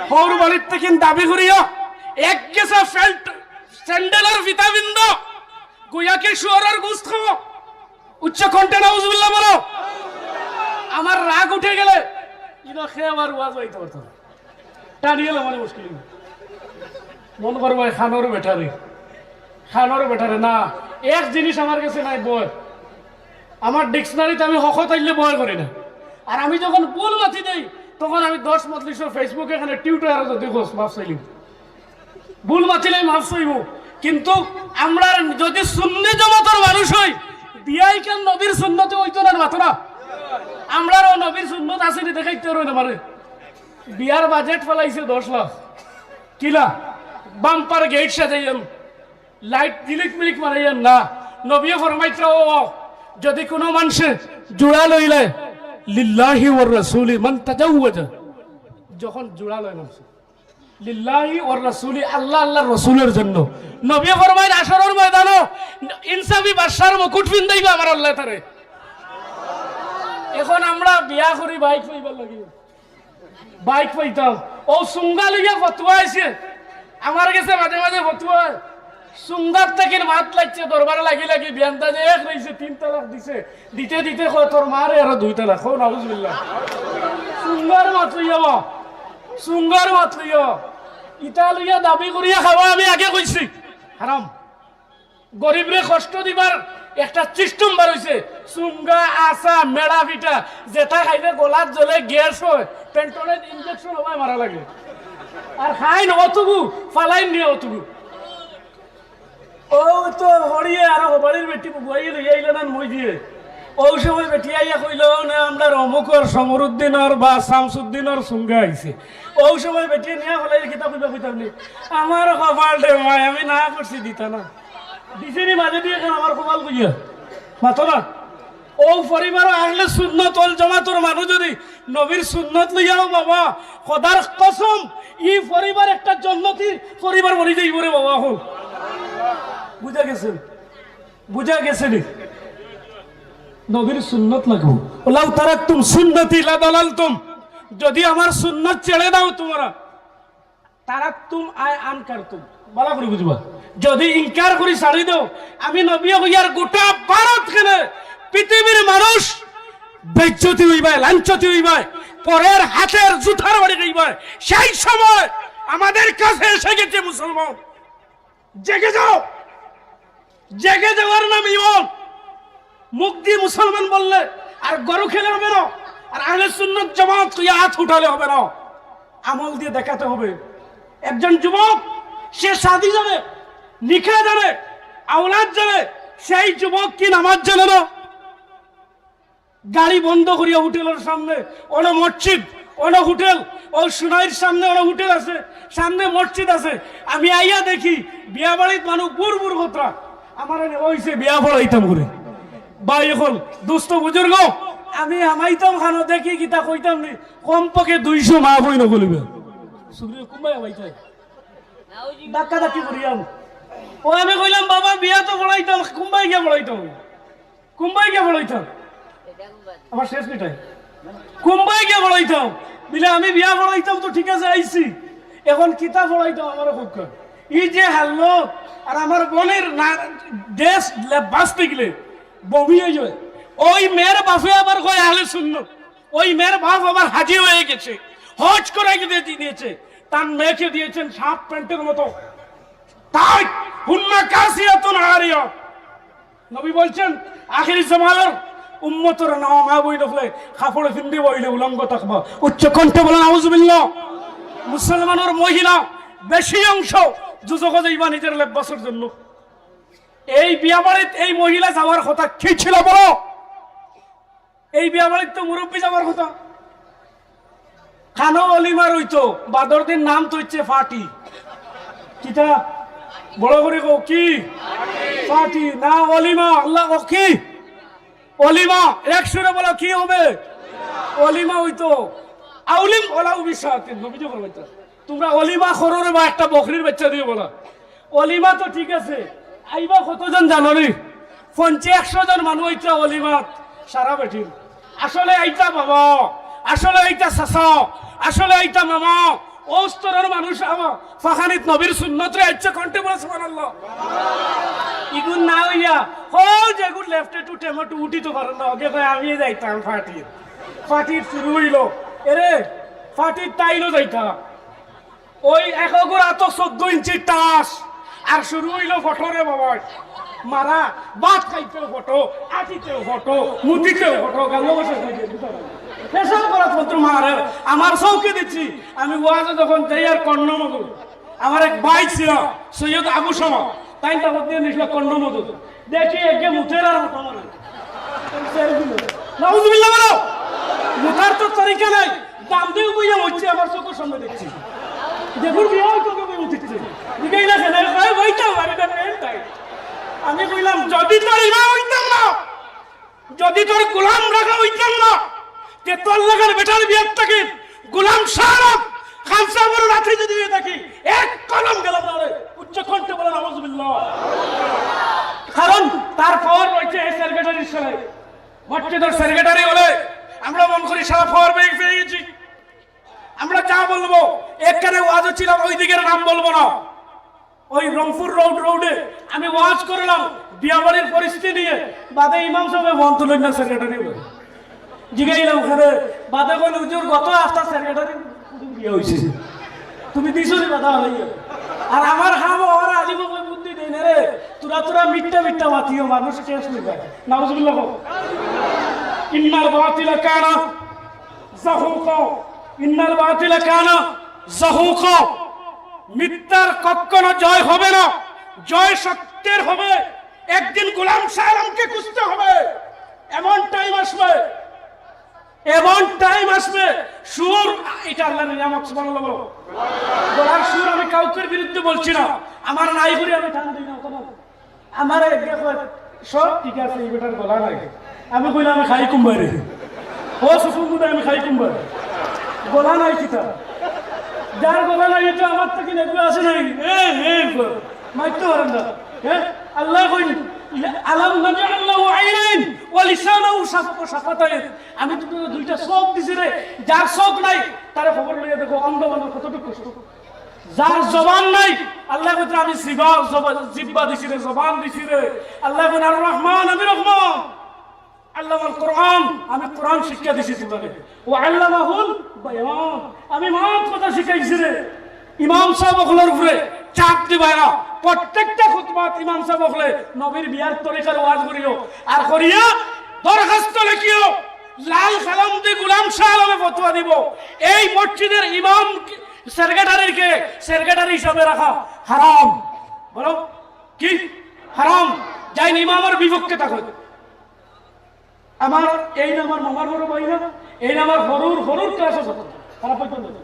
B: সৌর বাড়ির থেকে দাবি করিও এক গেছা ফেল্ট স্যান্ডেলের ফিতা বিন্দ গুয়াকে শুয়ারের গুস্ত খাবো, উচ্চ কণ্ঠে নাউজুবিল্লাহ বলো। আমার রাগ উঠে গেলে ইনো খেয়ে আমার ওয়াজ হইতে পারত না, টানিয়ে মানে মুশকিল। মন করবো খানোর বেটারে, খানোর বেটারে না। এক জিনিস আমার কাছে নাই, বই। আমার ডিকশনারিতে আমি হকত আইলে বয় করি না। আর আমি যখন ভুল মাতি দেই তখন আমি 10 মজলিসের ফেসবুকে এখানে টিউটার যদি মাফ চাইলিম, ভুল মাতিলে মাফ চাইব। কিন্তু আমরা যদি সুন্নি জামাতের মানুষ হই, বিয়াই কেন নবীর সুন্নতে হইতো না, মাতো না? আমরাও নবীর সুন্নত আছে দেখাইতে পারবে না। মানে বিয়ার বাজেট ফেলাইছে 10 লাখ, কিলা বাম্পার গেট সাজাইয়েন, লাইট জিলিক মিলিক মারাইয়েন না। নবী ফরমাইছে, ও যদি কোনো মানুষে জোড়া লইলে লিল্লাহি ওয়ার রাসূলি মান তাজাওয়াজা, যখন জোড়া লয় মানুষ লিল্লাহি ওয়ার রাসূলি, আল্লাহ আল্লাহর রাসূলের জন্য, নবী ফরমায় আসরের ময়দানে ইনসাফি বাদশার মুকুট পিন্দাইবে আমার আল্লাহ তারে। এখন আমরা বিয়া করি বাইক পাইবার লাগি, বাইক পাইতাম, ও সুঙ্গা লইয়া ফতোয়া আইছে আমার কাছে, মাঝে মাঝে ফতোয়া সুঙ্গার থেকে মাত লাগছে, দরবারে লাগি লাগি বিয়ানটা যে এক রয়েছে 3 তালাক দিছে, দিতে দিতে তোর মারে আরো 2 তালাক, হো নাউজুবিল্লাহ। সুঙ্গার মাত লইয়া, সুঙ্গার মাত লইয়া, ইটা লইয়া দাবি করিয়া খাওয়া আমি আগে কইছি হারাম। গরিবরে কষ্ট দিবার একটা সিস্টেম বার হইছে, সুঙ্গা আসা মেড়া পিঠা যেটা খাইলে গলার জ্বলে গ্যাস হয়, পেন্টনের ইনজেকশন হবাই মারা লাগে, আর খাই না অতগু ফালাই নিয়ে অতগু। ও তো হরিয়ে আর বাড়ির বেটি বুয়াইয়ে লইয়া আইলে না মই দিয়ে, ওই সময় বেটি আইয়া কইল না আমরা অমুকর সমরুদ্দিনের বা শামসুদ্দিনের সুঙ্গা আইছে। ওই সময় বেটি নিয়ে ফেলাই কিতাব কইবা কইতাম নি, আমার কপাল দে মাই, আমি না করছি দিতা না, দিছিনি মাঝে দিয়ে আমার কপাল কইয়া মাতো না। ও পরিবার আসলে সুন্নত ওয়াল জামাতের মানুষ যদি নবীর সুন্নত লইয়াও বাবা, খোদার কসম ই পরিবার একটা জান্নাতি পরিবার বনি যাইব রে বাবা। হল বুঝা গেছেন, বুঝা গেছেন? নবীর সুন্নত লাগবো। লাউ তারাকতুম সুন্নতি লা দালালতুম, যদি আমার সুন্নত ছেড়ে দাও তোমরা, তারাকতুম আই আনকারতুম, বলা করে বুঝবা, যদি ইনকার করি ছাড়ি দাও, আমি নবী হইয়ার গোটা ভারত খেলে পৃথিবীর মানুষ বেজ্জতি হইবা, লাঞ্ছতি হইবা, পরের হাতের জুতার বাড়ি হইবা, সেই সময় আমাদের কাছে এসে গেছে মুসলমান, জেগে যাও। জেগে যাওয়ার নাম ইমান। মুখ দিয়ে মুসলমান বললে আর গরু খেলে হবে না, আর আহলে সুন্নাত জামাত কইয়া হাত উঠালে হবে না, আমল দিয়ে দেখাতে হবে। একজন যুবক সে শাদী জানে, নিকাহ জানে, আওলাদ জানে, সেই যুবক কি নামাজ জানে না? গাড়ি বন্ধ করিয়া হোটেলের সামনে ওনা মসজিদ, ওনা হোটেল, ও সুনাইয়ের সামনে ওনা হোটেল আছে, সামনে মসজিদ আছে। আমি আইয়া দেখি বিয়া বাড়ির মানুষ বুড় বুড় কথা আমার হইছে বিয়া পড়াইতাম করে ভাই, এখন দুস্থ বুজুর্গ আমি আমাইতাম খানো দেখি গীতা কইতাম নি, কমপক্ষে 200 মা বই নগলিবে সুগ্রীব কুম্বাই আমাইতাই ডাক্কা ডাক্কি করিয়াম। ও আমি কইলাম বাবা বিয়া তো পড়াইতাম, কুম্বাই গিয়া পড়াইতাম, কুম্বাই গিয়া পড়াইতাম, আমার শেষ মিটাই কুম্বাই গিয়া পড়াইতাম বিলে আমি বিয়া পড়াইতাম তো ঠিক আছে আইছি, এখন কিতা পড়াইতাম আমার খুব কর ই যে হাল্লো। আর আমার বোনের দেশ বাঁচতে গেলে বমি হয়ে যায়। ওই মেয়ের বাপে আবার কয় আহলে সুন্নাত, ওই মেয়ের বাপ আবার হাজি হয়ে গেছে, হজ করে দিয়েছে, তার মেয়েকে দিয়েছেন হাফ প্যান্টের মতো। তাই হুন্না কাসিয়াতুন আরিয়া, নবী বলছেন আখিরি জামানার উম্মতের নাম বই দেখলে কাপড়ে ফিন্দি বইলে উলঙ্গ থাকবা। উচ্চ কণ্ঠে বলেন আউযুবিল্লাহ। মুসলমানের মহিলা বেশি অংশ যুজকে যাইবা নিজের লেবাসের জন্য। এই বিয়া বাড়িতে এই মহিলা যাওয়ার কথা কি ছিল বলো? এই বিয়া বাড়িতে তো মুরব্বী যাওয়ার কথা। খানো অলিমার হইতো, বাদর দিন নাম তো হচ্ছে ফাটি। কিতা বড় করে কো কি? ফাটি না অলিমা। আল্লাহ ও কি অলিমা? এক সুরে বলো কি হবে? অলিমা হইতো। আউলিম ওলা উবিসাতিন নবীজি ফরমাইতা, তোমরা অলিমা করো রে বা একটা বকরির বাচ্চা দিয়ে বলা। অলিমা তো ঠিক আছে, আইবা কতজন জানো নি? 50-100 জন মানুষ হইতা অলিমা সারা বেঠিন। আসলে আইতা বাবা, আসলে আইতা চাচা, আসলে আইতা মামা, ও স্তরের মানুষ আমার ফাখানিত নবীর সুন্নতরে আইছে কন্টে বলে সুবহানাল্লাহ। ইগুন না হইয়া হো যেগুন লেফটে টু টেমটো উঠি তো পারেন না, আগে ভাই আমি যাইতাম ফাটির। ফাটির শুরু হইলো এরে ফাটির তাইলো যাইতা ওই একগুর আত 14 ইঞ্চি টাস আর শুরু হইলো ফটোরে বাবা মারা। ভাত খাইতেও ফটো, আটিতেও ফটো, মুতিতেও ফটো, গালো বসে পেশাব করার পত্র মারে। আমার চৌকে দিচ্ছি আমি ওয়াজে যখন যাই আর কর্ণমধু, আমার এক ভাই ছিল সৈয়দ আবু শামা, তাই তারপর দিয়ে নিছিল কর্ণমধু। দেখি একে মুতের আর মতো মারে। নাউজুবিল্লাহ বলো। মুতার তো তরিকা নাই, দাম দিয়ে বইয়া হচ্ছে আমার চোখের সামনে দেখছি। দেখুন বিয়ে তোকে বই উঠিচ্ছে দিকেই না খেলে ভাই বইতাম বাড়িটা মেন তাই। আমি কইলাম যদি তোর ইমা হইতাম না, যদি তোর গোলাম রাখা হইতাম না, তে তোর লাগার বেটার বিয়ার থাকি গোলাম শাহরুখ খামসা বড় রাত্রি যদি হয়ে থাকি এক কলম গেলাম না রে। উচ্চ কণ্ঠে বলেন আউযুবিল্লাহ। কারণ তারপর রয়েছে এই সেক্রেটারির সাথে মসজিদের সেক্রেটারি হলে আমরা মন করি সারা ফর পেয়ে গেছি, আমরা যা বলবো একখানে ওয়াজ ছিলাম ওই দিকের নাম বলবো না। ওই রংপুর রোডে আমি ওয়াজ করলাম বিয়াবাড়ির পরিস্থিতি নিয়ে, বাদে ইমাম সাহেব মন তুলেন না সেক্রেটারি জিগাইলাম ওখানে, বাদে বলে হুজুর গত আস্থা সেক্রেটারি বিয়ে হয়েছে, তুমি দিছো নি বাধা হইয়া। আর আমার খাবো ওরা আজিব বুদ্ধি দেয় না রে, তোরা মিথ্যা মাতিও মানুষ শেষ হয়ে যায়। নাউজুবিল্লাহ। ইন্নাল বাতিলা কানা যাহুকা, ইন্নাল বাতিলা কানা যাহুকা। মিথ্যার কখনো জয় হবে না, জয় সত্যের হবে। একদিন গোলাম শাহরামকে খুঁজতে হবে। এমন টাইম আসবে, এমন টাইম আসবে সুর, এটা আল্লাহ নিয়ামত সুবহানাল্লাহ বলো। গলার সুর আমি কাউকের বিরুদ্ধে বলছি না, আমার নাই করে আমি টান দিই না কোনো। আমার সব ঠিক আছে, এই বেটার গলা নাই। আমি কইলাম আমি খাই কুম্বারে, ও সুফুমুদা আমি খাই কুম্বার, গলা নাই কিতা। যার গলা নাই এটা আমার থেকে নেবে আসে নাই মাইতে পারেন না। হ্যাঁ আল্লাহ কইনি আলাম নাজাল লাহু আইনাইন ওয়া লিসানাহু শাফাতাইন। আমি তো দুইটা চোখ দিছি রে, যার চোখ নাই তারে খবর লইয়া দেখো অন্ধ মানুষ কতটুকু কষ্ট। যার জবান নাই আল্লাহ কইতে আমি জিহ্বা দিছি রে, জবান দিছি রে। আল্লাহ কইন আর রহমান আমি রহমান, আল্লামাল কোরআন আমি কোরআন শিক্ষা দিছি তোমাকে, ও আল্লামাহুল বায়ান আমি মাত কথা শিখাইছি রে। ইমাম সাহেব হলোর উপরে চাপ দিবা না, প্রত্যেকটা খুতবাত ইমাম সাহেব হলে নবীর বিয়ার তরিকার ওয়াজ করিও আর করিয়া দরখাস্ত লিখিও, লাল কালাম দিয়ে গোলাম শাহ আলমে ফতোয়া দিব। এই মসজিদের ইমাম সেক্রেটারি হিসাবে রাখা হারাম। বলো কি হারাম? যাই ইমামের বিপক্ষে থাকো। আমার এই না আমার মামার বড় ভাই না, এই না আমার হরুর ক্লাসে খারাপ হইতো না।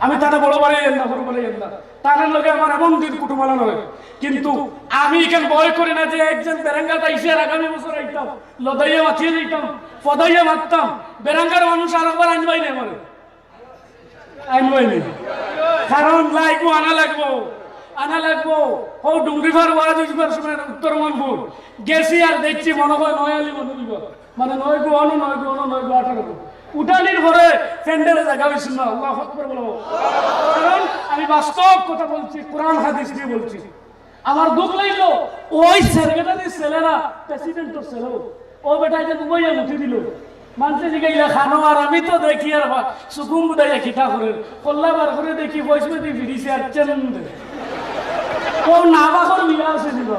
B: আমি তাদের বড় বাড়ি না বড় বাড়ি না, তাদের লোকে আমার এমন দিন কুটুমালা নয়। কিন্তু আমি এখানে ভয় করি না যে একজন বেরাঙ্গা তাইছে আর আগামী বছর আইতাম লদাইয়া মাথিয়ে দিতাম, ফদাইয়া মারতাম। বেরাঙ্গার মানুষ আর একবার আনবাই না, আমার আনবাই নেই। কারণ লাগবো আনা লাগবো। ও ডুঙ্গিভার ওয়াজ উঠবার সময় উত্তর মনপুর গেছি আর দেখছি মনে হয় নয়ালি মানে 9 গো 18 উঠানির ঘরে প্যান্ডেলে জায়গা হয়েছিল না। আল্লাহু আকবার বলো। কারণ আমি বাস্তব কথা বলছি, কোরআন হাদিস দিয়ে বলছি। আমার দুঃখ লাগলো ওই সেক্রেটারি ছেলেরা প্রেসিডেন্টের ছেলে ও বেটা যে বুবাইয়া মুঠি দিল মানুষে জিগাইলা খানো আর আমি তো দেখি আর সুকুম বুদাইয়া খিতা করে কল্লা বার করে দেখি বৈষ্ণব দিয়ে ফিরিছে আর চেন ও নাবাকর বিয়া আছে দিব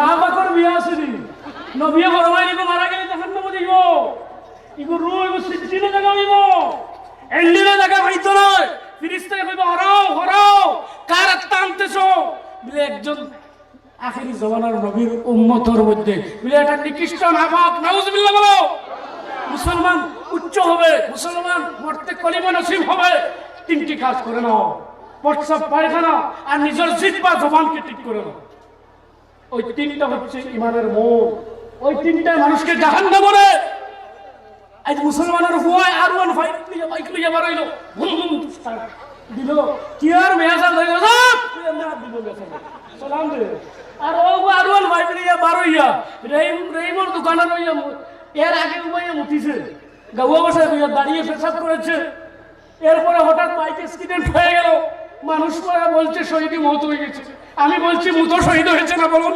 B: নাবাকর বিয়া আছে নি নবিয়া ফরমাই নিব মারা গেলে তখন নব দিব ইগো রু ইগো সিদ্দিনে জায়গা হইব এন্ডিনে জায়গা হইতো না ফিরিস্তে কইব হরাও হরাও কার টানতেছো বলে একজন আখেরি জমানার নবীর উম্মতের মধ্যে বলে এটা নিকৃষ্ট নাপাক নাউজুবিল্লাহ বলো মুসলমান উচ্চ হবে মুসলমান মরতে কলিমা নসিব হবে তিনটি কাজ করে নাও প্রস্রাব পায়খানা আর নিজের জিহ্বা জবানকে ঠিক করে নাও ওই তিনটা হচ্ছে ইমানের মোড় ওই তিনটায় মানুষকে জাহান্নামে বলে আজ মুসলমানের হুয়ায় আর ওয়ান ফাইট নিয়ে বাইক নিয়ে বাড়াইলো দিল কি আর মেয়াজা হয়ে গেল সালাম দে আর ও আর ওয়ান ফাইট নিয়ে বাড়াইয়া রেইমর দোকানে রইয়া এর আগে উমাইয়া মুঠিছে গাওয়া বসায় দাঁড়িয়ে পেশাব করেছে এরপরে হঠাৎ বাইক অ্যাক্সিডেন্ট হয়ে গেল মানুষ পরে বলছে শহীদ মত হয়ে গেছে আমি বলছি মূত শহীদ হয়েছে না বলুন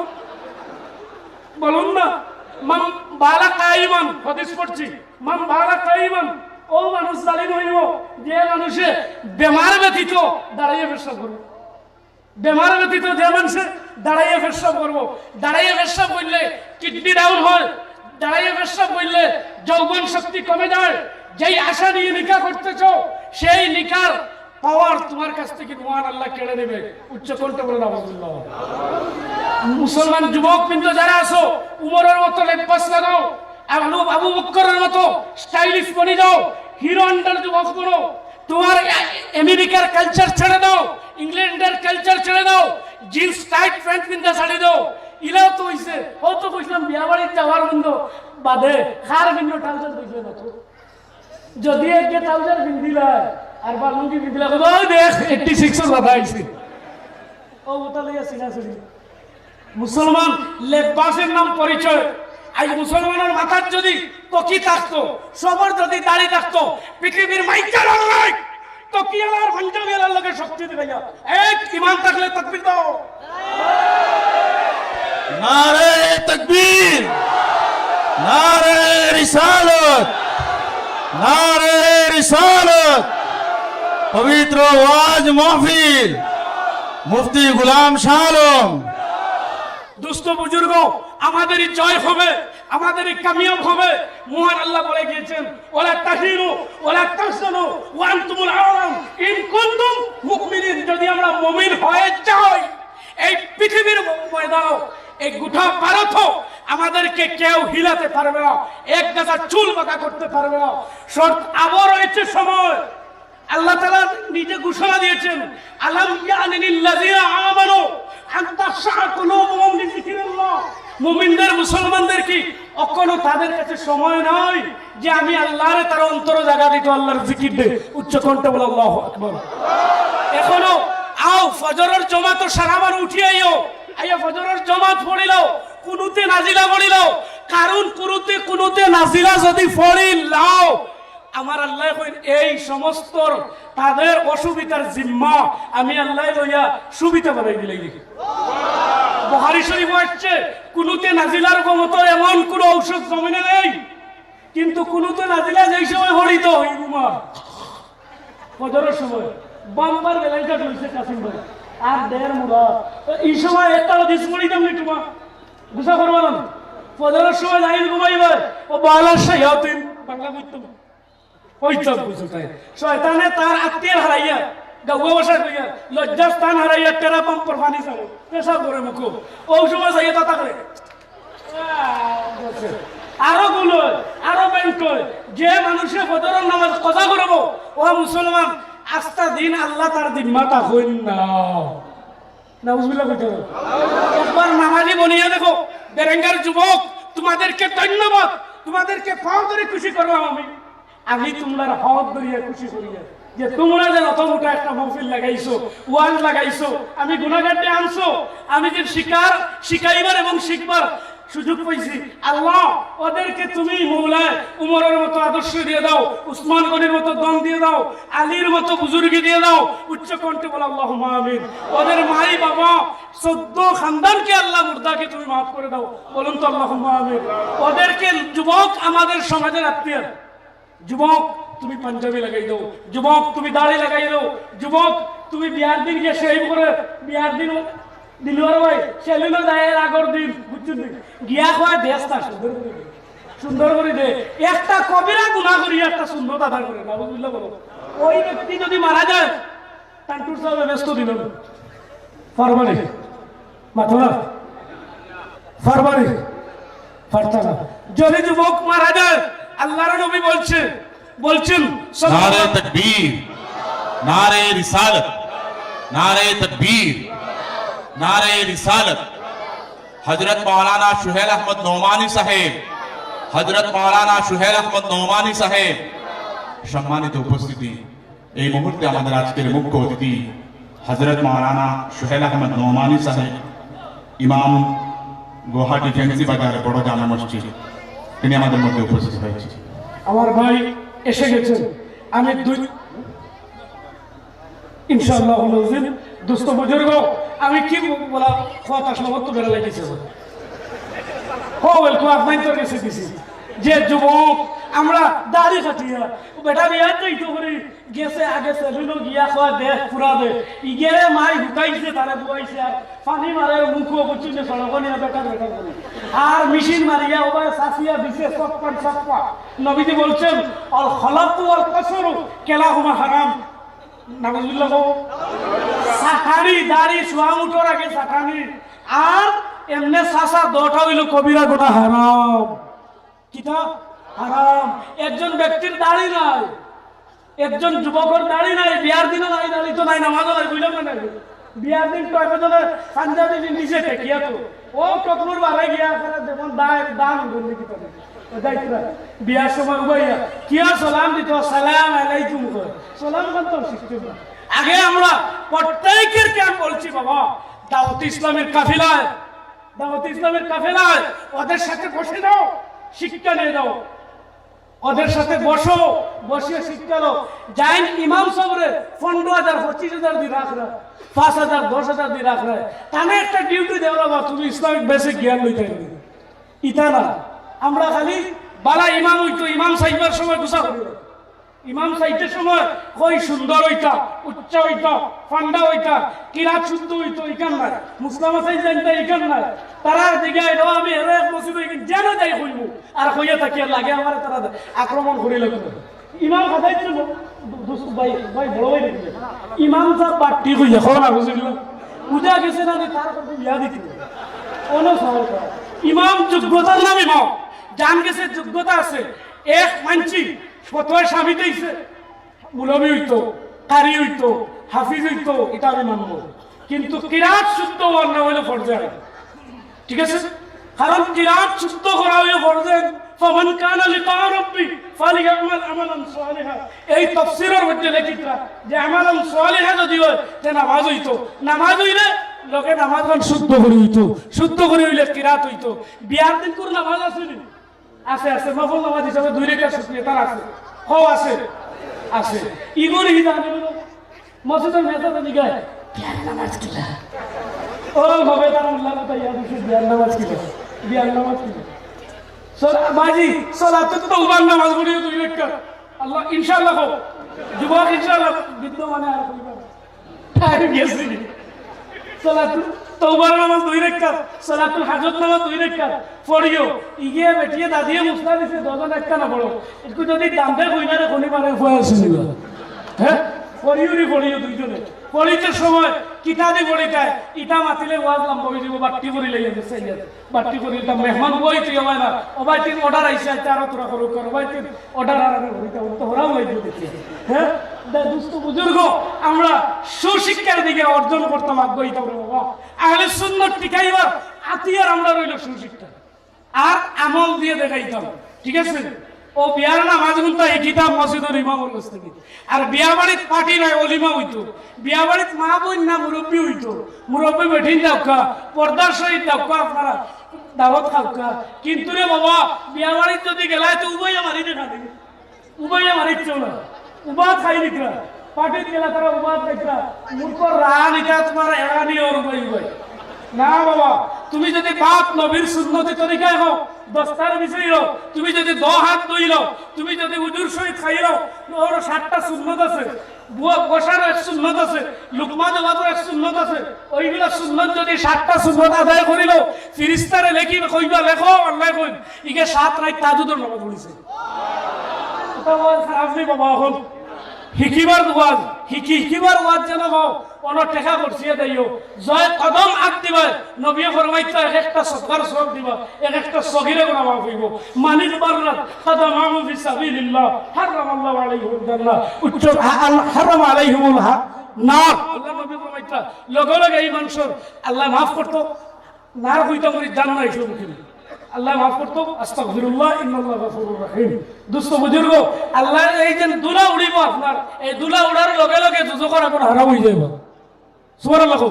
B: বলুন না মাম বালা কাইমান হাদিস পড়ছি মাম বালা কাইমান ও মানুষ জালিম হইব যে মানুষে বেমার ব্যতীত দাঁড়িয়ে পেশাব করবে বেমার ব্যতীত যে মানুষে দাঁড়িয়ে পেশাব করবো দাঁড়িয়ে পেশাব করলে কিডনি ডাউন হয় দাঁড়িয়ে পেশাব করলে যৌবন শক্তি কমে যায় যেই আশা নিয়ে নিকা করতেছো সেই নিকার পাওয়ার তোমার কাছ থেকে মহান আল্লাহ কেড়ে নেবে উচ্চ কণ্ঠে বলে আলহামদুলিল্লাহ মুসলমান যুবক কিন্তু যারা আছো উমরের মতো লেবাস লাগাও আর আবু বকরের মতো স্টাইলিশ বনি যাও হিরো হন্ডার যুবক বনো তোমার আমেরিকার কালচার ছেড়ে দাও ইংল্যান্ডের কালচার ছেড়ে দাও জিন্স টাইট প্যান্ট পিনতে ছাড়ি দাও ইলাও তো হইছে ও তো কইলাম বিয়া বাড়িতে যাওয়ার বন্ধ বাদে খার ভিন্ন ট্রাউজার কইছে না তো যদি একটা ট্রাউজার পিন্দিলা আর বালুঙ্গি পিন্দিলা ও দেখ 86 এর বাধা আইছে ও ওটা লইয়া সিনাসুরি মুসলমান লেবাসের নাম পরিচয় আজ মুসলমানের মাথার যদি টকি থাকতো সবার যদি দাড়ি থাকতো পৃথিবীর মাইকার আল্লাহ টকিয়ালার পাঞ্জাবিয়ালার লগে শক্তি দিবে এক ঈমান থাকলে তাকবীর দাও
C: নারে তাকবীর নারে রিসালত নারে রিসালত পবিত্র ওয়াজ মাহফিল মুফতি গোলাম শাহ আলম
B: দুস্থ বুজুর্গ আমাদেরই জয় হবে আমাদেরই কামিয়াব হবে মহান আল্লাহ বলে গিয়েছেন ওয়ালা তাহিনু ওয়ালা তাহজানু ওয়া আনতুমুল আ'লাম ইন কুনতুম মুমিনিন যদি আমরা মুমিন হয়ে যাই এই পৃথিবীর ময়দানে এই গোটা ভারত আমাদেরকে কেউ হিলাতে পারবে না এক গাছা চুল বাঁকা করতে পারবে না শর্ত আবার রয়েছে সময় আল্লাহ তাআলা নিজে ঘোষণা দিয়েছেন আলাম ইয়ানিল্লাযিনা আমানু আন তাখশা কুলুবুহুম লিযিকরিল্লাহ মুমিনদের মুসলমানদের কি অকনো তাদের কাছে সময় নাই যে আমি আল্লাহরে তার অন্তর জায়গা দিত আল্লাহর জিকির দে উচ্চ কণ্ঠে বলে আল্লাহু আকবার এখনো আও ফজরের জামাত সারাবার উঠি আইও আইয়া ফজরের জামাত পড়িলাও কুনুতে নাজিলা পড়িলাও কারণ কুনুতে নাজিলা যদি পড়িলাও আমার আল্লাহ কইন এই সমস্ত তাদের অসুবিধার জিম্মা আমি আল্লাহ লইয়া সুবিধা বানাই দিলাই দেখি বুখারী শরীফে আছে কুনুতে নাজিলার মতো এমন কোন ঔষধ জমিনে নেই কিন্তু কুনুতে নাজিলা যেই সময় হরিত হইবুমা ফজরের সময় বাম্বার বেলাইটা হইছে কাসিম ভাই আর দেড় মুরা এই সময় একটা হাদিস পড়ি তুমি তোমা বুঝা করবা না ফজরের সময় যাই ঘুমাইবা ও বালা শায়াতিন বাংলা কইতো হইতো বুঝতে শয়তানে তার আত্মীয় হারাইয়া গাওয়া বসা কইয়া লজ্জা স্থান হারাইয়া তেরা পাম্পর পানি ছাড়ে পেশাব করে মুখ ওই সময় যাইয়া তা করে আরো গুলো আরো ব্যাংক যে মানুষের ফজরের নামাজ কজা করব ও মুসলমান আস্থা দিন আল্লাহ তার দিম্মাটা হইন না নাউজুবিল্লাহ কইতে একবার নামাজি বনিয়া দেখো বেরেঙ্গার যুবক তোমাদেরকে ধন্যবাদ তোমাদেরকে পাও ধরে খুশি করলাম আমি তোমরা হক ধরিয়া খুশি করিয়া যে তোমরা যে অত মোটা একটা মাহফিল লাগাইছো ওয়াজ লাগাইছো আমি গুনাহগারকে আনছো আমি যে শিকাইবার এবং শিখবার সুযোগ পাইছি, আল্লাহ ওদেরকে তুমি মৌলায় উমরের মতো আদর্শ দিয়ে দাও, উসমান গনির মতো দম দিয়ে দাও, আলীর মতো বুজুর্গি দিয়ে দাও। উচ্চ কণ্ঠে বলো আল্লাহুম্মা আমিন। ওদের মাই বাবা 14 খানদানকে আল্লাহ মুর্দাকে তুমি মাফ করে দাও, বলুন তো আল্লাহুম্মা আমিন। ওদেরকে যুবক আমাদের সমাজের আত্মীয়, যুবক তুমি পাঞ্জাবি লাগাই দাও, যুবক তুমি দাড়ি লাগাই দাও, যুবক তুমি বিয়ার দিন গিয়ে সেই করে বিয়ার দিন দিলওয়ার ভাই সেলিনা যায় আগর দিন বুঝছেন গিয়া খোয়া দেশ না সুন্দর করে দে। একটা কবিরা গুনাহ করি একটা সুন্দর দাদা করে না বুঝলে বলো। ওই ব্যক্তি যদি মারা যায় টান্টুর সাহেব ব্যস্ত দিল ফরমানি মাথা ফরমানি ফারতা না। যদি যুবক মারা যায় আল্লাহর নবী বলছেন
C: नारे तकबीर, नारे रिसालत, नारे तकबीर, नारे रिसालत। हजरत मौलाना सुहेल अहमद नौमानी साहेब, हजरत मौलाना सुहेल अहमद नौमानी साहेब সম্মানিত উপস্থিতি, এই মুহূর্তে আমাদের আজকের মুখ্য অতিথি হযরত মাওলানা সুহেল আহমদ নওমানী সাহেব, ইমাম গুয়াহাটি ফেন্সি বাজার বড় জামে মসজিদ, তিনি আমাদের মধ্যে উপস্থিত হয়েছে।
B: আমার ভাই এসে গেছেন। আমি দুই ইনশাআল্লাহ নাজির দোস্ত বুজুর্গ, আমি কি বলা কথা সমস্ত বেড়ে লেগেছে হোল কো আপনি তো এসে দিছি যে যুবক আমরা দাড়ি কাটিয়া বেটা বিয়া যাইতো করে গেছে আগে সেলুনো গিয়া খাওয়া দেখ পুরা দে ইগেরে মাই হুকাইছে তারে বুয়াইছে আর পানি মারে মুখ বচিনে সড়কনে বেটা বেটা করে আর মেশিন মারিয়া ওবা সাফিয়া দিছে সপ্পা নবীজি বলছেন আল খলাকু ওয়াল কসরু কেলাহুমা হারাম। নাউজুবিল্লাহ। সাকারি দাড়ি সোয়া মুঠোর আগে সাকানি আর এমনে সাসা দটা হইল কবিরা গোটা হারাম। কিতা হারাম। একজন ব্যক্তির দাড়ি নাই, একজন যুবকের দাড়ি নাই, বিয়ার দিনও নাই, দাড়ি তো নাই, নামাজও নাই, বুঝলাম না নাই বিয়ার দিন তো একজনের পাঞ্জাবি নিচে ঠেকিয়া তো ও টকনুর বাড়াই গিয়া যেমন দান বললি কি পাবে বিয়ার সময় উবাইয়া কিয়া সালাম দিত সালাম আলাইকুম কর সালাম করতো শিখতে না। আগে আমরা প্রত্যেকের কেন বলছি বাবা দাওয়াত ইসলামের কাফিলায়, দাওয়াত ইসলামের কাফিলায় ওদের সাথে বসে দাও, শিক্ষা নিয়ে দাও, ওদের সাথে বসো, বসিয়ে শিক্ষা দাও। যাইন ইমাম সাহেবের 15,000 25,000 দিয়ে রাখ রা 5,000 10,000 দিয়ে রাখ রা তাহলে একটা ডিউটি দেওয়া বা তুমি ইসলামিক বেসিক জ্ঞান লইতে হবে ইতা না। আমরা খালি বালা ইমাম হইতো ইমাম সাহেবের সময় গুছা করি, ইমাম সাহেবের সময় কই সুন্দর হইতা, উচ্চ হইতা, ফান্ডা হইতা, কিরাত শুদ্ধ হইতো ইকান নাই, মুসলামা সাহেব জানতা ইকান নাই। তারা দিগায় দাও আমি এর এক মসজিদ হইকিন যেন যাই কইব আর কইয়া থাকি লাগে আমার তারা আক্রমণ করি লাগবে। ইমাম খাদাই ছিল দোস্ত ভাই ভাই বড় ভাই দেখলে ইমাম সাহেব বাট্টি কইয়া কোন না বুঝিল পূজা গেছে না তার কথা ইয়া দিতে কোন সওয়াল করা। ইমাম যোগ্যতার নাম ইমাম জান গেছে যোগ্যতা আছে। এক মানছি ফতোয়া স্বামী দিয়েছে মুলবি হইতো, কারি হইতো, হাফিজ হইতো, এটা আমি মানবো, কিন্তু কিরাত শুদ্ধ হওয়ার না হইলে ফরজে। ঠিক আছে, কারণ কিরাত শুদ্ধ করা হইলে ফরজে। ফামান কানা লিকা রাব্বি ফালিয়ামাল আমালান সালিহা, এই তাফসীরের মধ্যে লেখিতা যে আমালান সালিহা যদি হয় তে নামাজ হইতো, নামাজ হইলে লোকে নামাজ শুদ্ধ করে হইতো, শুদ্ধ করে হইলে কিরাত হইতো। বিয়ার দিন কোন নামাজ আছে নি? আছে আছে, নফল নামাজ হিসাবে 2 রাকাত সুন্নাত তার আছে, হও আছে আছে। ইগোরি জানেন মসজিদের মেসাতে দিগায় বিয়ার নামাজ কিলা ও ভাবে তার আল্লাহ তাআলা দিছে বিয়ার নামাজ কিলা, বিয়ার নামাজ কিলা বাজি সালাতুত তাওবার নামাজ পড়ি 2 রাকাত আল্লাহ ইনশাআল্লাহ কও যুবক ইনশাআল্লাহ বিদ্যমানে আর কইবা টাইম গেছে সালাতুত তাওবার নামাজ 2 রাকাত, সালাতুল হাজত নামাজ 2 রাকাত পড়িও। ইগে বেটিয়ে দাদিয়ে মুসলা দিছে 2 একটা না পড়ো একটু যদি দামবে কইনারে কোনি পারে ফয়াস নিবা হ্যাঁ পড়িও দুইজনে পড়িতে সময় কিতাবি পড়িটায় ইটা মাতিলে ওয়াজ লম্বা হয়ে যাব বাট্টি করে লইয়া গেছে বাট্টি করে এটা মেহমান বই তুই হয় না ওবাই তিন অর্ডার আইছে তার তোরা করো করো ভাই তিন অর্ডার আর আমি হইতা তো ওরাও লাগবে দেখি হ্যাঁ দুস্থ বুজুর্গ আমরা সুশিক্ষার দিকে অর্জন করতাম আগ্রহী তো বাবা আহলে সুন্নাত টিকাইবার আতিয়ার আমরা রইল সুশিক্ষা আর আমল দিয়ে দেখাইতাম। ঠিক আছে, ও বিয়ার নামাজ গুনতা এই কিতাব মসজিদের ইমামের কাছ থেকে। আর বিয়া বাড়িত পার্টি নাই অলিমা হইতো, বিয়া বাড়িত মা বোন না মুরব্বী হইতো, মুরব্বী বেঠিন যাওকা পর্দার সহিত যাওকা আপনারা দাওয়াত খাওকা। কিন্তু রে বাবা বিয়া বাড়িত যদি গেলায় তো উবাইয়া মারি দেখা দেবে, উবাইয়া মারিচ্ছ না, উবা খাই নিকরা পার্টিত গেলা তারা উবা খাইতরা মূর্খ রান এটা তোমার এড়ানি ওর উবাই উবাই না বাবা। তুমি যদি বাপ নবীর সুন্নতি তরিকায় হও, দস্তার বিষয় হও, তুমি যদি 10 হাত ধইল, তুমি যদি উজুর সহিত খাইল, ওর 7টা সুন্নত আছে, বুয়া বসার এক সুন্নত আছে, লুকমা দেওয়ার এক সুন্নত আছে। ওইগুলা সুন্নত যদি 7টা সুন্নত আদায় করিল, ফিরিস্তারে লেখি কইবা লেখো আল্লাহ কই ইকে 7 রাত তাজুদের নামাজ পড়িছে। এটা ওয়াজ খারাপ নেই বাবা। এখন হিকিবার ওয়াজ হিকিবার ওয়াজ যেন হও অন টেকা করছিয়ে দেইও জয় কদম আগ দিবা নবী ফরমাইতা এক একটা সদকার সব দিবা, এক একটা সগিরে গুনাহ মাফ হইব। মানিক বাররাত খাদামাহু ফি সাবিলিল্লাহ হারামাল্লাহু আলাইহিল জান্নাহ উচ্চ হারাম আলাইহিমুল নার। আল্লাহ নবী ফরমাইতা লগে লগে এই মানুষের আল্লাহ মাফ করতো, নার হইতো করি জান্নাত হইতো মুখিল আল্লাহ মাফ করতো। আস্তাগফিরুল্লাহ ইন্নাল্লাহু গফুরুর রহিম। দোস্ত বুজুর্গ আল্লাহ এই যে দুলা উড়িব আপনার, এই দুলা উড়ার লগে লগে দুজকর এখন হারাম হয়ে যাইব। সুবহানাল্লাহ।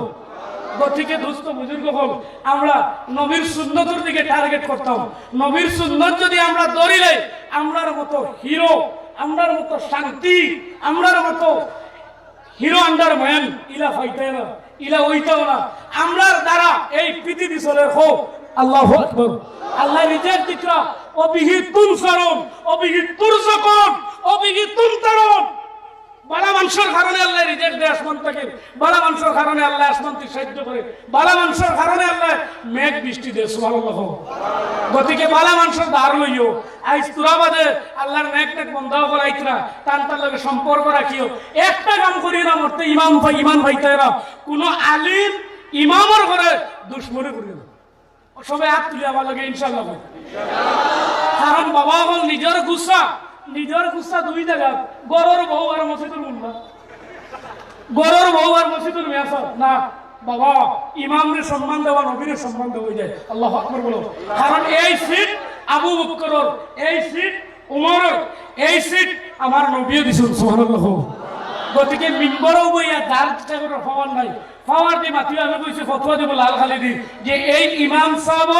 B: গতিকে দোস্ত বুজুর্গ হল আমরা নবীর সুন্নতের দিকে টার্গেট করতাম। নবীর সুন্নত যদি আমরা ধরিলে আমরার মতো হিরো, আমরার মতো শান্তি, আমরার মতো হিরো আন্ডার ম্যান ইলা ফাইতাই না, ইলা ওইটাও না। আমরার দ্বারা এই পৃথিবী চলে হোক। আল্লাহু আকবার। আল্লাহ নিজের দিকরা অবিহি তুনসারুন অবিহি তুরজাকুন অবিহি তুমতারুন। বালা মানুষের কারণে আল্লাহ রিজেক্ট দেয় আসমান থেকে, বালা মানুষের কারণে আল্লাহ আসমান থেকে সাহায্য করে, বালা মানুষের কারণে আল্লাহ মেঘ বৃষ্টি দেয়। সুবহানাল্লাহ। গতিকে বালা মানুষের ধার লইও আইস তুরাবাদে আল্লাহর মেঘ টেক বন্ধ করাইতরা তার তার লগে সম্পর্ক রাখিও। একটা কাম করি না মরতে ইমান ভাইতাইরা কোন আলিম ইমামের ঘরে দুশ্মনী করি না। সবাই হাত তুলে আমার লগে ইনশাআল্লাহ। কারণ বাবা হল নিজের গুসা দুই জায়গা, গরর বউ আর মসজিদুর মুন্না, গরর বউ আর মসজিদুর মেয়াসা না বাবা। ইমামরে সম্মান দেওয়া নবীরে সম্মান দেওয়া যায়। আল্লাহু আকবার বলো। কারণ এই সিট আবু বকরের, এই সিট উমরের, এই সিট আমার নবীও দিছেন। সুবহানাল্লাহ। গতিকে মিম্বরও বইয়া দাল চাকরের পাওয়ার নাই, পাওয়ার দি মাতিও আমি কইছি ফতোয়া দিব লাল খালি দি যে এই ইমাম সাহেব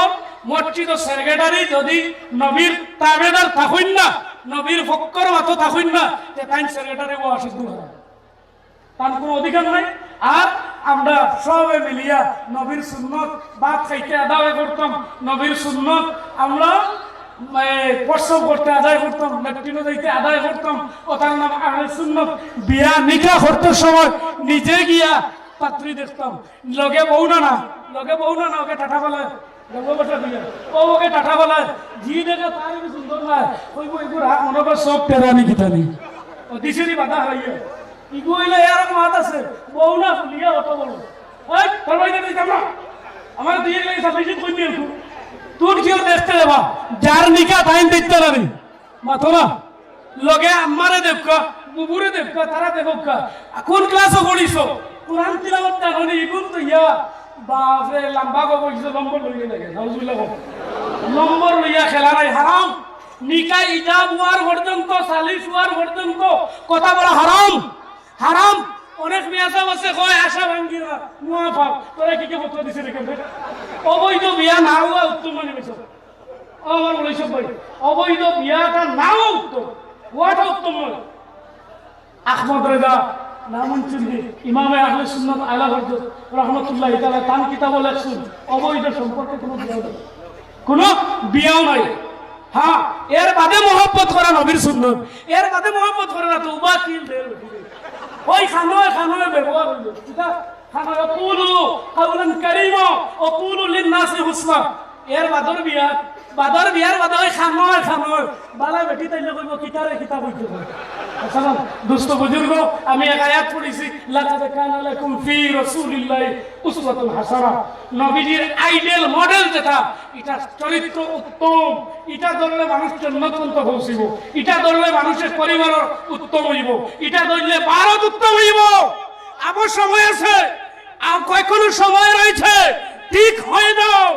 B: মসজিদ সেক্রেটারি যদি নবীর তাবেদার থাকুন না, নবীর ফক্কর মতো থাকুন না, যে তাই সেক্রেটারি ও অসুস্থ হয়, তার কোনো অধিকার নাই। আর আমরা সবে মিলিয়া নবীর সুন্নত ভাত খাইতে আদায় করতাম, নবীর সুন্নত আমরা প্রসব করতে আদায় করতাম, ল্যাট্রিনে যাইতে আদায় করতাম। ওটার নাম আহলে সুন্নত। বিয়া নিকাহ করতে সময় নিজে গিয়া পাত্রী দেখতাম, লগে বউ না ওকে টাটা বলায়, ওকে টাটা বলায় জি দেখে তার সুন্দর না ওই বইগুর হাত মনে করে সব টেরানি গিতানি ও দিশেরই বাধা হারাইয়া ইগু হইলে এর মাত আছে বউ না ফুলিয়া অত বড় ওই ফরমাইতে দিতাম না আমার দিয়ে গেলে সাফিসি কই নিয়ে তুই কেউ দেখতে যাবা যার নিকা টাইম দেখতে পারি মাথো না লগে আমারে দেখকা বুবুরে দেখকা তারা দেখকা কোন ক্লাসে পড়িছো কোরআন তিলাওয়াত জানোনি ইগুন তো ইয়া বাপরে লম্বা গো কইছো নম্বর লইয়ে লাগে নাউজুবিল্লাহ নম্বর লইয়া খেলা নাই হারাম নিকা ইজাব হওয়ার পর্যন্ত সালিস হওয়ার পর্যন্ত কথা বলা হারাম হারাম অনেক মেয়াসা আছে কয় আশা ভাঙ্গিরা মুআফা তোরা কি কে ফতোয়া দিছে দেখেন অবৈধ বিয়া না হওয়া উত্তম মানে বেশ আমার বলেছ ভাই অবৈধ বিয়াটা নাও উত্তম ওয়াটা উত্তম নয় আহমদ রেজা নামুন চিন্দি ইমামে আহলে সুন্নাত আলা হযরত রাহমাতুল্লাহি তাআলা তান কিতাবে লেখছেন অবৈধ সম্পর্কে কোনো বিয়াও নাই হ্যাঁ এর বাদে মহব্বত করা নবীর সুন্নাত এর বাদে মহব্বত করে না তো উবা কিল দেল ওই খানোয় ব্যবহার হইল এটা খানোয় কুলু কাওলান কারীমা ও কুলু লিন-নাসি হুসনা এর বাদর বিয়ার বাদে ওই খানোয় বালা বেটি তাইলে কইব কিতারে কিতাব হইতে আসলে দোস্ত বুজুর্গ আমি এক আয়াত পড়েছি লাকাদ কানা লাকুম ফি রাসূলিল্লাহি উসওয়াতুন হাসানাহ নবীজির আইডিয়াল মডেল যেটা এটা চরিত্র উত্তম এটা ধরলে মানুষ জান্নাতন্ত পৌঁছিব এটা ধরলে মানুষের পরিবার উত্তম হইব এটা ধরলে ভারত উত্তম হইব আমার সময় আছে আর কয়কোনো সময় রয়েছে ঠিক হয়ে যাও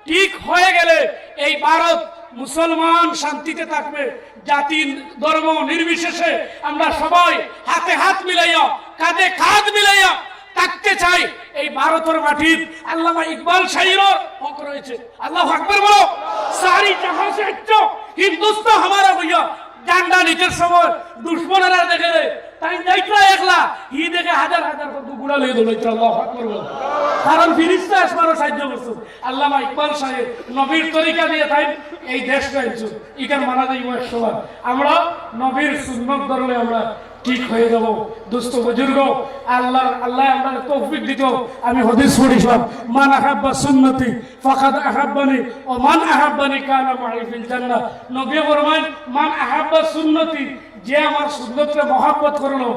B: ঠিক হয়ে গেলে এই ভারত মুসলমান শান্তিতে থাকবে, জাতি ধর্ম নির্বিশেষে আমরা সবাই হাতে হাত মিলাইয়া কাঁধে কাঁধ মিলাইয়া থাকতে চাই। এই ভারতের মাটির আল্লামা ইকবাল শাহীর হক রয়েছে। আল্লাহু আকবার বলো। সারি জাহাঁ সে আচ্ছা হিন্দুস্তান हमारा भैया ডান্ডা নিচের সময় দুশমনেরা দেখে রে তাই যাইতরা একলা ই দেখে হাজার হাজার কত গুড়া লয়ে দৌড়াইতো। আল্লাহু আকবার বলো। কারণ ফিরিস্তা আসমানও সাহায্য করছে। আল্লামা ইকবাল সাহেব নবীর তরিকা দিয়ে তাই এই দেশটা আইছো ইকার মানা যাইব একসময়। আমরা নবীর সুন্নত ধরলে আমরা ঠিক হয়ে যাব। দোস্ত বুজুর্গ, আল্লাহ আমরা তৌফিক দিত। আমি হাদিস পড়িলাম, মান আহাব্বা সুন্নতি ফাকাদ আহাব্বানি ও মান আহাব্বানি কানা মাই ফিল জান্নাহ। নবী ফরমান, মান আহাব্বা সুন্নতি, যে আমার সুন্নতকে মহব্বত করলো,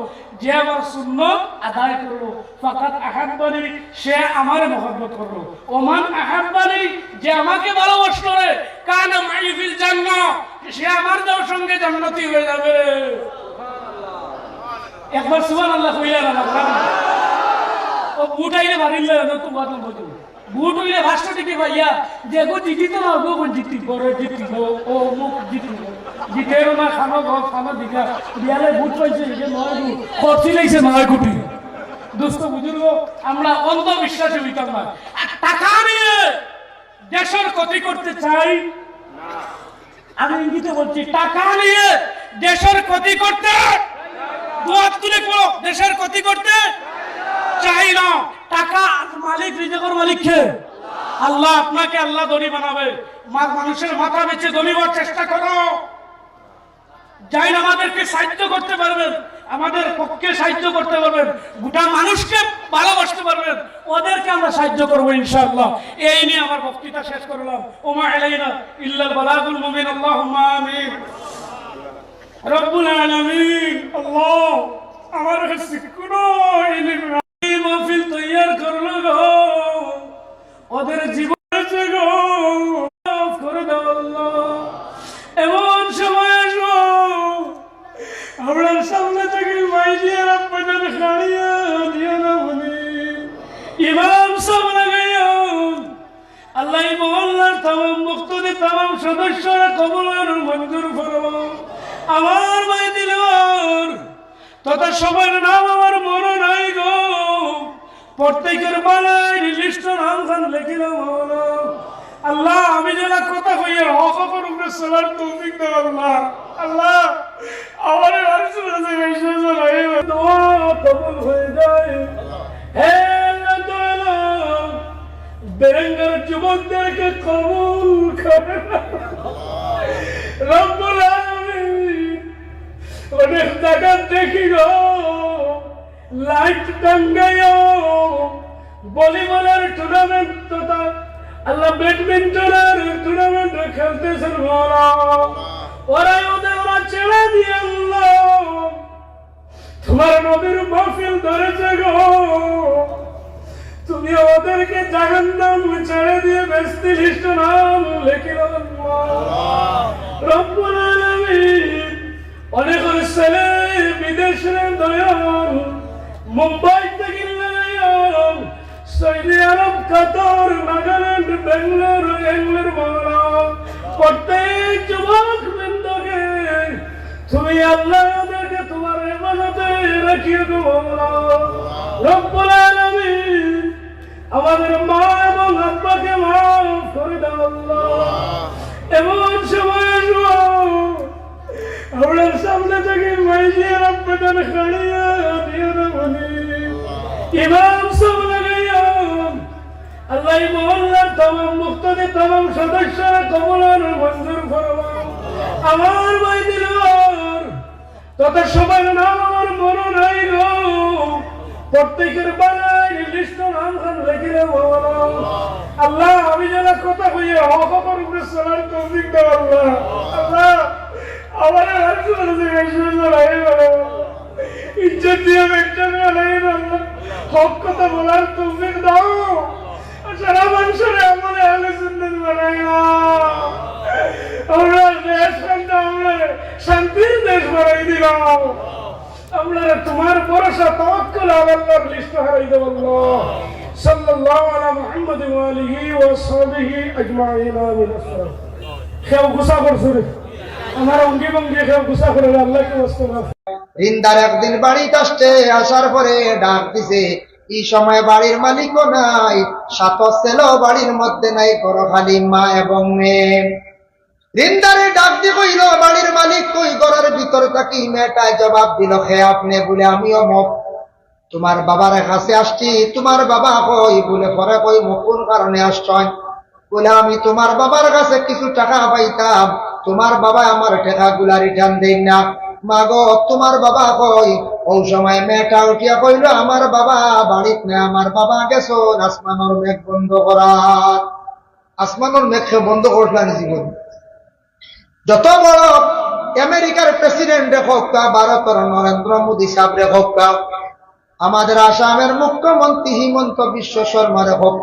B: যে আমার সুন্নত আদায় করলো, ফাকাদ আহাব্বানি, সে আমার মহব্বত করলো। ও মান আহাব্বানি, যে আমাকে ভালোবাসলো রে, কানা মাই ফিল জান্নাহ, সে আমার সঙ্গে জান্নাতি হয়ে যাবে। একবার সুবহানাল্লাহ কইলা না বাবা। ও বুট আইলে বাড়িলে না তো বাদ না বুঝো। বুট হইলে ভাষা দিতে ভাইয়া, যে গো জিতি তো না গো জিতি বড় জিতি ও মুখ জিতি জিতেরও না খানো গো খানো দিকা বিয়ালে বুট পাইছে যে 9 গু খরচি লাইছে 9 কোটি। দোস্ত বুজুর্গ, আমরা অন্ধবিশ্বাসে হইতাম না। টাকা নিয়ে দেশের ক্ষতি করতে চাই না। আমি ইঙ্গিতে বলছি, টাকা নিয়ে দেশের ক্ষতি করতে দুয়াত তুলে পড়ো, দেশের ক্ষতি করতে চাই না। টাকা মালিক, রিজিকের মালিক কে? আল্লাহ। আপনাকে আল্লাহ ধনী বানাবে। মানুষের মাথা বেঁচে ধনী হওয়ার চেষ্টা করো। যাই আমাদেরকে সাহায্য করতে পারবেন, আমাদের পক্ষে সাহায্য করতে পারবেন, গোটা মানুষকে ভালোবাসতে পারবেন, ওদেরকে আমরা সাহায্য করবো ইনশাআল্লাহ। এই নিয়ে আমার বক্তৃতা শেষ করলাম। ওমা আলাইনা ইল্লাল বালাগুল মুবিন। আল্লাহুম্মা আমিন। রব্বুল আলামিন, আল্লাহ আমার কাছে কোনো ইলম নাই, মাহফিল তৈয়ার করলো গো, ওদের জীবনের গো মাফ করে দাও আল্লাহ। এমন সময় আসো আমরা সামনে থেকে মাইজিয়া রব্বানা খাড়িয়া দিও না বলি ইমাম সব লাগাইয়া আল্লাহ মহল্লার तमाम মুক্তদি तमाम সদস্যরা কবুল আর মঞ্জুর ফরমাও। আমার ভাই দিলওয়ার তথা সবার নাম আমার মনে নাই গো, প্রত্যেকের বালাই লিস্ট নাম খান লিখে দাও মাওলানা। আল্লাহ আমি যারা কথা কইয়া হকের উপরে চলার তৌফিক দাও আল্লাহ। আল্লাহ আমার আরজু আছে বিশ্বজন হয়ে দোয়া কবুল হয়ে যায়। হে আল্লাহ তাআলা বেরেঙ্গার যুবকদেরকে কবুল করেন রব্বুল আলামিন। অনেক জায়গা দেখি গো লাইট টাঙ্গাইও ভলিবলের টুর্নামেন্ট তথা আল্লাহ ব্যাডমিন্টনের টুর্নামেন্ট খেলতেছেন মাওলা। ওরা ছেড়ে দিয়ে আল্লাহ তোমার নবীর মাহফিল ধরেছে গো, তুমি ওদেরকে জাহান্নাম ছেড়ে দিয়ে বেস্তি লিস্ট নাম লিখে দাও আল্লাহ। রব্বুল আলামিন অনেক ছেলে বিদেশে দয়াল মুম্বাই থেকে সৌদি আরব, কাতার, নাগাল্যান্ড, বেঙ্গালোর, ইংল্যান্ড মাওলা প্রত্যেক যুবক বৃন্দকে তুমি আল্লাহ ওদেরকে তোমার ইবাদতে রাখিয়ে দাও মাওলা। রব্বুল আলামিন আমাদের মা এবং আব্বাকে মাফ করে দাও আল্লাহ। এমন সময় আমরা সামনে থেকে মাইজিয়া রব্বানা খাড়িয়া দিও না বলি ইমাম সব লাগাইয়া আল্লাহ মহল্লার तमाम মুক্তদি तमाम সদস্যরা কবুল আর মঞ্জুর ফরমাও। আমার ভাই দিলওয়ার তথা সবার নাম আমার মনে নাই গো, প্রত্যেকের বালাই লিস্ট নাম খান লিখে দাও মাওলানা। আল্লাহ আমি যারা কথা কইয়া হকের উপরে চলার তৌফিক দাও আল্লাহ। আল্লাহ আমার আরজু আছে বিশ্বজন হয়ে ইজ্জত দিয়ে বেঁচে আল্লাহ হক কথা বলার তৌফিক দাও। সারা মানুষের আমলে আহলে সুন্নাত বানাইয়া আমরা দেশটা আমরা শান্তির দেশ বানাই দিলাম। আমরা তোমার ভরসা তাওয়াক্কুল আল্লাহর লিস্ট হারাই দেব আল্লাহ। সাল্লাল্লাহু আলা মুহাম্মাদ ওয়া আলিহি ওয়া সাহবিহি আজমাইন। আমিন। কেউ গুসা করছে রে আমার অঙ্গি ভঙ্গি কেউ গুসা করে আল্লাহকে বস্তু না
A: রিন্দার একদিন বাড়িতে আসছে, আসার পরে ডাক দিছে। এই সময় বাড়ির মালিকও নাই, সাত ছেলে বাড়ির মধ্যে নাই, করো খালি মা এবং মেয়ে। রিন্দারে ডাক দিয়ে কইল, বাড়ির মালিক কই? ঘরের ভিতর থাকি। মেয়েটায় জবাব দিল, হে আপনি? বলে আমি অমুক, তোমার বাবার কাছে আসছি। তোমার বাবা কই? বলে পরে কই কোন কারণে আসছেন? বলে আমি তোমার বাবার কাছে কিছু টাকা পাইতাম, তোমার বাবা আমার টাকা গুলা রিটার্ন দেন না। মা গো, তোমার বাবা কই? ওই সময় মেয়েটা উঠিয়া কইল, আমার বাবা বাড়িতে না, আমার বাবা গেছো আসমানোর মেঘ বন্ধ করার। আসমানোর মেঘ বন্ধ করলাম জীবন। যত বড় আমেরিকার প্রেসিডেন্ট হোক, ভারতের নরেন্দ্র মোদী সাহেব হোক, আমাদের আসামের মুখ্যমন্ত্রী হিমন্ত বিশ্ব শর্মারে হোক,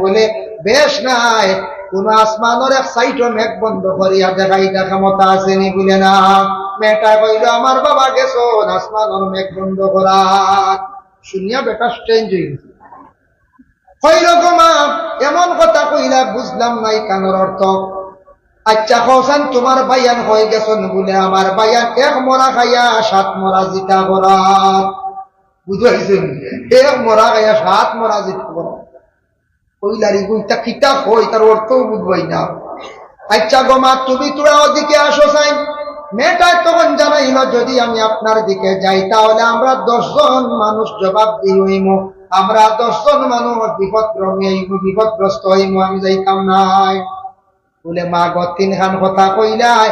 A: বলে বেশ নাই কোন আসমানের এক সাইটও মেঘ বন্ধ করিয়া দেখাইটা ক্ষমতা আসেনি। বলে না। মেয়েটা কইল, আমার বাবা গেছো আসমানের মেঘ বন্ধ করা। শুনিয়া বেটা স্ট্রেঞ্জ হয়ে গেছে। কইল, গো মা, এমন কথা কইলা বুঝলাম নাই কানের অর্থ। আচ্ছা কৌসান, তোমার বাইয়ান হয়ে গেছেন? বলে আমার বাইয়ান এক মরা খাইয়া 7 মরা জিতা করা। বুঝাইছেন? এক মরা খাইয়া 7 মরা জিতা করা। কইলারি গুইটা কিতা কই, তার অর্থও বুঝবাই না। আচ্ছা গো মা, তুমি তোরা ওদিকে আসো চাই। মেয়েটায় তখন জানাইল, যদি আমি আপনার দিকে যাই তাহলে আমরা 10 জন মানুষ জবাব দিইম, আমরা 10 জন মানুষ বিপদগ্রস্ত হইম, আমি যাইতাম নাই। বলে মা গো, 3 খান কথা কইলাই,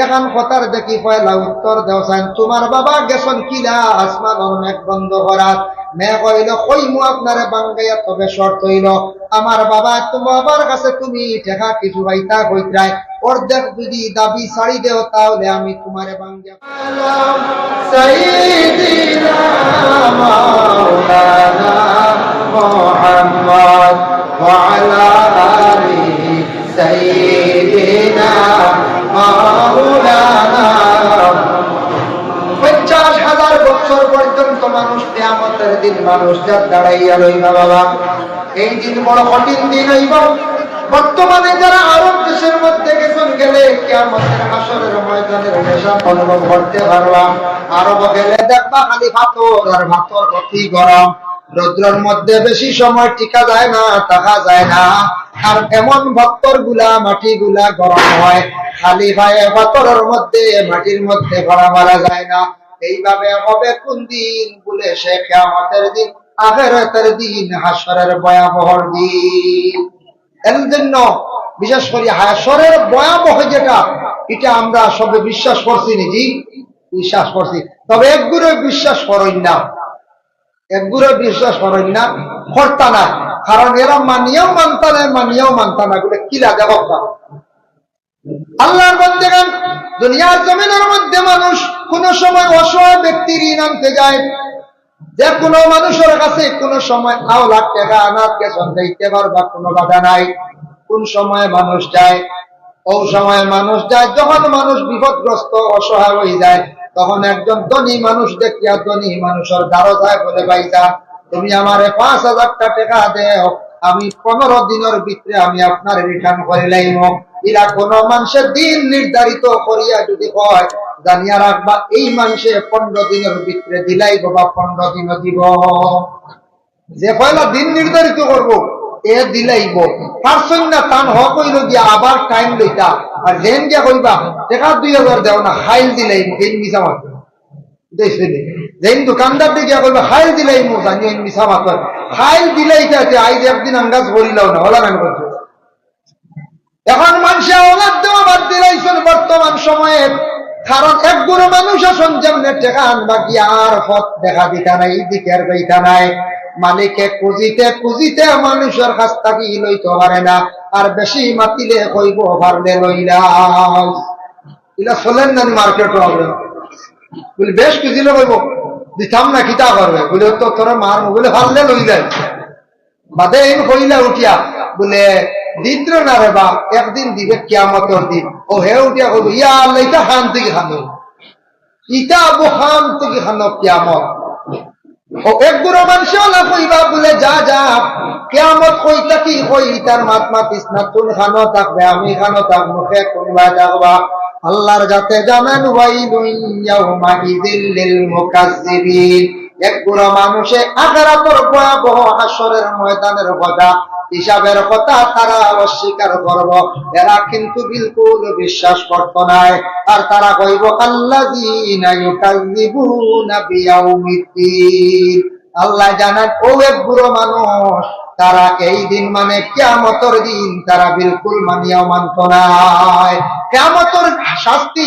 A: এখান কথার দেখি পয়লা উত্তর দেও চাই। তোমার বাবা গেছন কিলা আসমানোর মেঘ বন্ধ করার। মেয়ে কইল, কইমু আপনারে বাঙ্গাইয়া, তবে শর্ত হইল আমার বাবা, তোমার বাবার কাছে তুমি টাকা কিছু পাইতা কইত্রাই, অর্ধেক যদি দাবি ছাড়ি দেও তাহলে আমি তোমারে বাঙ্গিয়া। সাইয়্যিদিনা মাওলানা মুহাম্মদ ওয়া আলা আলিহি সাইয়্যিদিনা মাওলানা। 50,000 বছর পর্যন্ত মানুষ কিয়ামতের দিন মানুষ যা দাঁড়াইয়া রইবা বাবা। এই দিন বড় কঠিন দিন হইব। বর্তমানে যারা আরব দেশের মধ্যে গেছেন, গেলে কিয়ামতের হাসরের ময়দানের নেশা অনুভব করতে পারবা। আরব গেলে দেখবা খালি পাথর আর পাথর, অতি গরম, রৌদ্রের মধ্যে বেশি সময় টিকা যায় না, থাকা যায় না। আর এমন পাথর গুলা, মাটি গুলা গরম হয়, খালি পায়ে পাথরের মধ্যে, মাটির মধ্যে ভরা মারা যায় না। এইভাবে হবে কোন দিন? বলে সে কিয়ামতের দিন, আখিরাতের দিন, হাসরের ভয়াবহ দিন। এর জন্য বিশেষ করে হাসরের ভয়াবহ যেটা, এটা আমরা সবে বিশ্বাস করছি নাকি? বিশ্বাস করছি। তবে একগুলো বিশ্বাস করেন না, একগুলো বিশ্বাস করেন না, কর্তা না। কারণ এরা মানিয়েও মানতা না, মানিয়েও মানতা না। এগুলো কি লাগে বক্তা? আল্লাহর বান্দাগণ, দুনিয়ার জমিনের মধ্যে মানুষ কোন সময় অসহায় ব্যক্তি ঋণ আনতে যায়। যে কোনো মানুষের কাছে কোন সময় 1 লাখ টাকা আনাকে সন্ধাইতে পারবা, কোনো বাধা নাই। কোন সময় মানুষ যায়? ও সময় মানুষ যায় যখন মানুষ বিপদগ্রস্ত, অসহায় হয়ে যায়। তখন একজন ধনী মানুষ দেখিয়া ধনী মানুষের দ্বারা যায়, বলে ভাইজা তুমি আমারে 5,000 টাকা দেও, আমি 15 দিনের ভিতরে আমি আপনার রিটার্ন করে লাইম। এরা কোন মানুষের দিন নির্ধারিত করিয়া যদি হয়, জানিয়া রাখবা এই মানুষে 15 দিনের ভিতরে দিলাই গো, বা 15 দিন দিব। যে পয়লা দিন নির্ধারিত করবো এ দিলাইব। পারছন না টান হক হইল গিয়া আবার টাইম লইতা, আর যেন গিয়া কইবা টাকা 2,000 দেও না, খাইল দিলাইব, এই মিছা মাত্র। যেন দোকানদার দিকে কইবা খাইল দিলাইব, জানি এই মিছা মাত্র। খাইল দিলাইতে আইজ একদিন আন্দাজ করিলাও না, হলা কেন করছো? এখন মানুষে ওলাদ দেওয়া বাদ দিলাইছেন বর্তমান সময়ে। কারণ এক গুরু মানুষ আসন যেমনে টেকা আনবা কি আর পথ দেখা দিতা নাই, দিকে আর যাইতা নাই। মালিকে খুঁজিতে খুঁজিতে মানুষের কাছ থাকি লইতে পারে না, আর বেশি মাতিলে কইব পারলে লইলাম। এটা চলেন না মার্কেট হবে বলে বেশ খুঁজিলে কইব দিতাম না, কিতা করবে বলে তো তোরা মার বলে পারলে লই যায়। বাদে এই কইলা উঠিয়া বলে দিদ্র না রে বা, একদিন দিবে কিয়ামতের দিন। ও হে উঠিয়া কইব ইয়া আল্লাহ, ইটা খান থেকে খানো, ইটা আবু খান থেকে খানো কিয়ামত। ও এক গুড়ো মানুষও না কইবা বলে যা যা কিয়ামত কইতা কি কই তার মাতমা পিছনা তুন খানো থাকবে আমি খানো থাক মুখে কোনবা থাকবা আল্লাহর যাতে জানান ওয়াইলুন ইয়াউমা ইযিল লিল মুকাজ্জিবিন এক গুড়ো মানুষে আখিরাতের ভয়াবহ হাসরের ময়দানের কথা হিসাবের কথা তারা অস্বীকার করব এরা কিন্তু বিলকুল বিশ্বাস করত না আর তারা কইব আল্লাযীনা ইউকাযযিবুনা বিয়াউমিদ্দিন আল্লাহ জানান ও এক বুড়ো মানুষ তারা এই দিন মানে কিয়ামতের দিন তারা বিলকুল মানিয়াও মানত না কিয়ামতের শাস্তি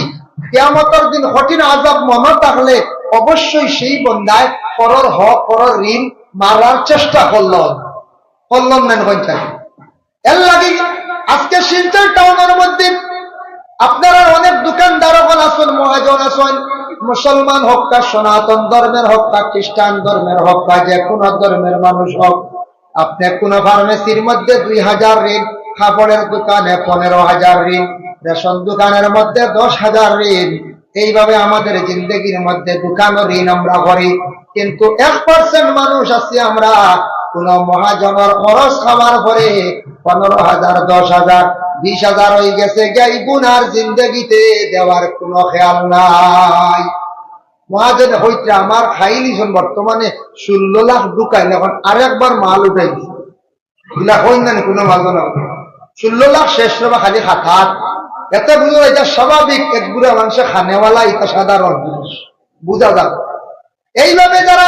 A: কিয়ামতের দিন কঠিন আযাব মনে থাকলে অবশ্যই সেই বান্দায় পরর হক পরর ঋণ মারার চেষ্টা করলো এর লাগে আজকে শিলচর টাউনের মধ্যে আপনারা অনেক দোকানদার আছেন মহাজন আছেন মুসলমান হোক বা সনাতন ধর্মের হোক বা খ্রিস্টান ধর্মের হোক বা যে কোনো ধর্মের মানুষ হোক আপনি কোন ফার্মেসির মধ্যে 2000 ঋণ কাপড়ের দোকানে 15,000 ঋণ রেশন দোকানের মধ্যে 10,000 ঋণ এইভাবে আমাদের জিন্দগির মধ্যে দোকান ঋণ আমরা করি কিন্তু 1% মানুষ আছে আমরা কোন মহাজনের খরচ খাবার পরে 15,000 10,000 20,000 হয়ে গেছে গাই গুনার জিন্দগিতে দেওয়ার কোনো খেয়াল নাই মহাজন হইতে আমার খাইলিছেন বর্তমানে 16 লাখ ঢুকাইল এখন আরেকবার মাল উঠাই দিছে এগুলা হই না কোনো মাজন 16 লাখ শেষ রবা খালি খাতাত এতে বুঝো এটা স্বাভাবিক এক বুড়া মানুষে খানেওয়ালা এটা সাধারণ জিনিস বুঝা যাবে এইভাবে যারা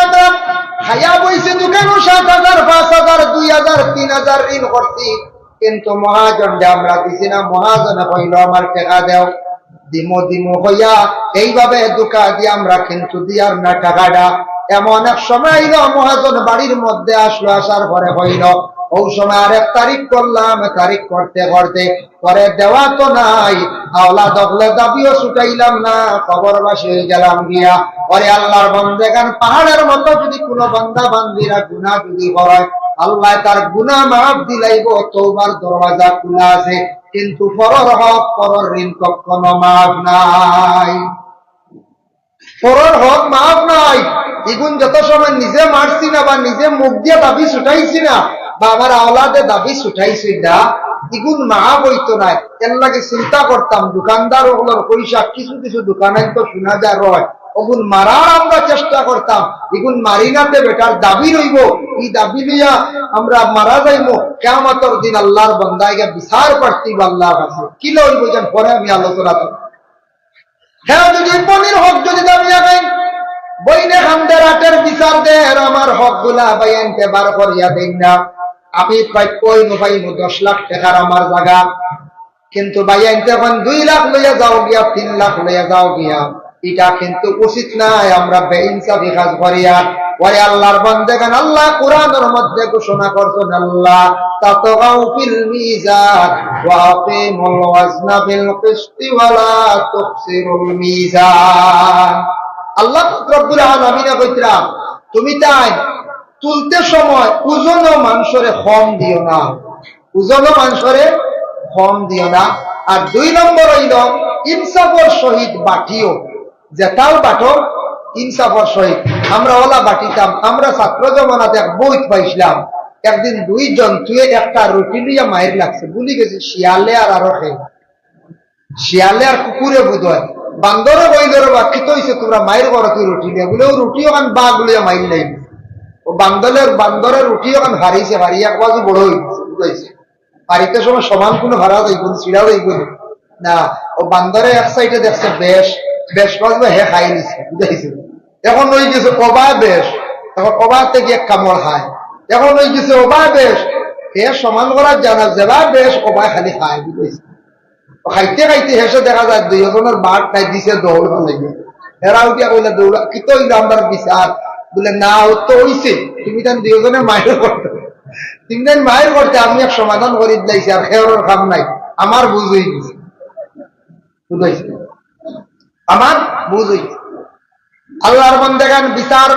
A: খাইয়া বইছে দোকানো 7,000 5,000 2,000 3,000 ঋণ করছি কিন্তু মহাজন আমরা দিছি না মহাজন কইল আমার টাকা দেও দিমো দিমো হইয়া এইভাবে দোকা দিয়ে আমরা কিন্তু দিয়ার না টাকাটা এমন এক সময় এলো মহাজন বাড়ির মধ্যে আসলো আসার পরে হইল ও সময় আরেক তারিখ করলাম তারিখ করতে করতে পরে দেওয়া তো নাই আওলা দখলে দাবিও ছুটাইলাম না খবরবাসী হয়ে গেলাম গিয়া পরে আল্লাহর বন্দেগান পাহাড়ের মতো যদি কোনো বান্দা বান্দিরা গুনাহ যদি করে আল্লাহ তার গুনাহ মাফ দিলাইব তওবার দরওয়াজা খোলা আছে কিন্তু পরর হক পরর ঋণ কখনো মাফ নাই পরর হক মাফ নাই এগুন যত সময় নিজে মারছি না বা নিজে মুখ দিয়ে দাবি ছুটাইছি না বা আমার আওলাদে দাবি ছুটাইছি না এগুন মাফ হইতো না এর লাগে চিন্তা করতাম দোকানদার ওগুলোর পয়সা কিছু কিছু দোকানে তো শোনা যায় রয় ওগুন মারার আমরা চেষ্টা করতাম এগুন মারি নাতে বেটার দাবি রইব এই দাবি লইয়া আমরা মারা যাইব কিয়ামতের দিন আল্লাহর বান্দাকে বিচার করতে আল্লাহর কাছে কি লইব যেন পরে আমি আলোচনা করব হ্যাঁ যদি পনির হক যদি দাবি আগাই বইনে খান্দের আটের বিচার দে আর আমার হক গুলা বাইনতে বার করিয়া দেন না আমি পাইব 10 লাখ টাকার আমার জায়গা কিন্তু বাইনতে এখন 2 লাখ লইয়া যাও গিয়া 3 লাখ লইয়া যাও গিয়া এটা কিন্তু উচিত নাই আমরা বেইনসাফি কাজ করিয়া ওরে আল্লাহর বান্দাগান আল্লাহ কোরআনের মধ্যে ঘোষণা করছেন আল্লাহ তাতগাউ ফিল মিজান ওয়া আকিমুল ওয়াজনা বিল কিসতি ওয়া লা তুখসিরুল মিজান আল্লাহ রব্বুল আলামিন কইতরা তুমি তাই তুলতে সময় ওজনও মানুষরে কম দিও না ওজনও মানুষরে কম দিও না আর 2 নম্বর হইল ইনসাফের সহিত বাটিও যেটাও বাটো ইনসাফের সহিত আমরা ওলা বাটিতাম আমরা ছাত্র জমানাতে এক বই পাইছিলাম একদিন 2 জন তুই একটা রুটি লিয়া মায়ের লাগছে ভুলি গেছি শিয়ালে আর আরো শিয়ালে আর কুকুরে বুধয় বান্দরে বইলের বাক্ষিত হয়েছে তোমরা মায়ের ঘরে তুই রুটি লিয়া বলে ও রুটি ওখান বাঘ লিয়া মাইর লাইন ও বান্দরের রুটি ওখান হারিয়েছে হারিয়ে এক বাজু বড় হয়েছে বুঝাইছে হারিতে সময় সমান কোনো হারা যাইব চিড়াও যাইব না ও বান্দরে এক সাইডে দেখছে বেশ বেশ বাজবে হে খাই নিছে বুঝাইছে এখন ওই গেছে কবা বেশ এখন কবা থেকে এক কামড় খায় এখন ওই গেছে ওবা বেশ হে সমান করার জানা যেবা বেশ ওবা খালি খায় বুঝাইছে খাইতে খাইতে হেসে দেখা যায় 2 জনের বাঘ নাই দিছে দৌড় লাগে এরা উঠিয়া কইলে দৌড়া কি তো আমার বিচার বলে না ও তো হইছে তুমি তান 2 জনে মায়ের করতে তুমি তান মায়ের করতে আমি এক সমাধান করি দিলাইছি আর খেয়ার কাম নাই আমার বুঝ হয়ে গেছে বুঝাইছে আমার বুঝ হয়েছে আল্লাহর বান্দাগান বিচার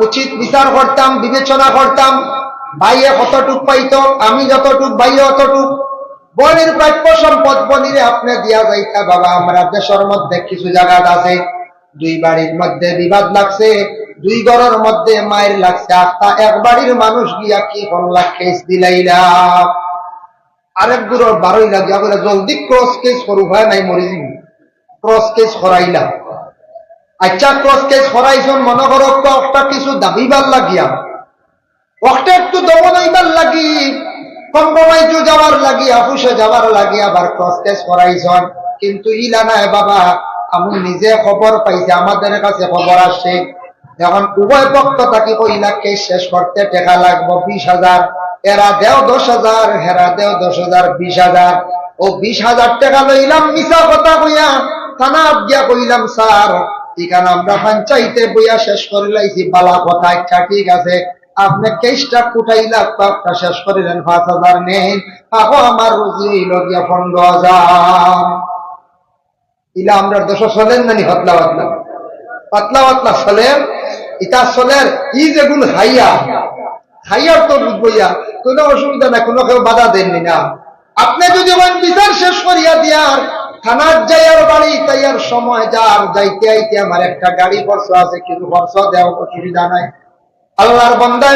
A: উচিত বিচার করতাম বিবেচনা করতাম ভাইয়ে কতটুক পাইতো আমি যতটুক ভাইয়ে অতটুক বনের প্রাপ্য সম্পদ বনিরে আপনি দিয়া যাইতা বাবা আমরা দেশের মধ্যে কিছু জায়গা আছে 2 বাড়ির মধ্যে বিবাদ লাগছে দুই ঘরের মধ্যে মায়ের লাগছে আটটা, এক বাড়ির মানুষ গিয়া কি করলা কেস দিলাইলাম, আরেক গুড়র 12 লাগিয়া বলে জলদি ক্রস কেস করু হয় নাই মরি যাবি, ক্রস কেস করাইলাম। আচ্ছা ক্রস কেস করাইছন, মনে করো একটা কিছু দাবিবার লাগিয়া, একটা একটু দমন হইবার লাগি, কম্প্রোমাইজ যাওয়ার লাগি, অফিসে যাওয়ার লাগি আবার ক্রস কেস করাইছন। কিন্তু ইলা নাই বাবা, আমি নিজে খবর পাইছি, আমাদের কাছে খবর আসছে, এখন উভয় পক্ষ থাকি কইলা কেস শেষ করতে টাকা লাগবো 20,000, এরা দেও 10,000, হেরা দেও 10,000, 20,000। ও 20,000 টাকা লইলাম মিছা কথা কইয়া থানা গিয়া কইলাম স্যার এখানে আমরা পঞ্চায়েতে বইয়া শেষ করে লাইছি, বালা কথা, আচ্ছা ঠিক আছে আপনি কেসটা কুঠাইলা একটা শেষ করিলেন, 5,000 নেন, আহো আমার রুজি হইল গিয়া 15,000। ইলা আমরা দেশ চলেন নানি হতলা পাতলা পাতলা পাতলা চলেন, ইটা চলের ই যেগুলো খাইয়ার তো বুঝবইয়া কোনো অসুবিধা নাই, কোনো কেউ বাধা দেননি না। আপনি যদি বিচার শেষ করিয়া দিয়ার থানার যাইয়ার বাড়ি তাইয়ার সময় যার যাইতে আইতে আমার একটা গাড়ি খরচ আছে, কিন্তু খরচ দেওয়া অসুবিধা নাই। আল্লাহর বান্দা,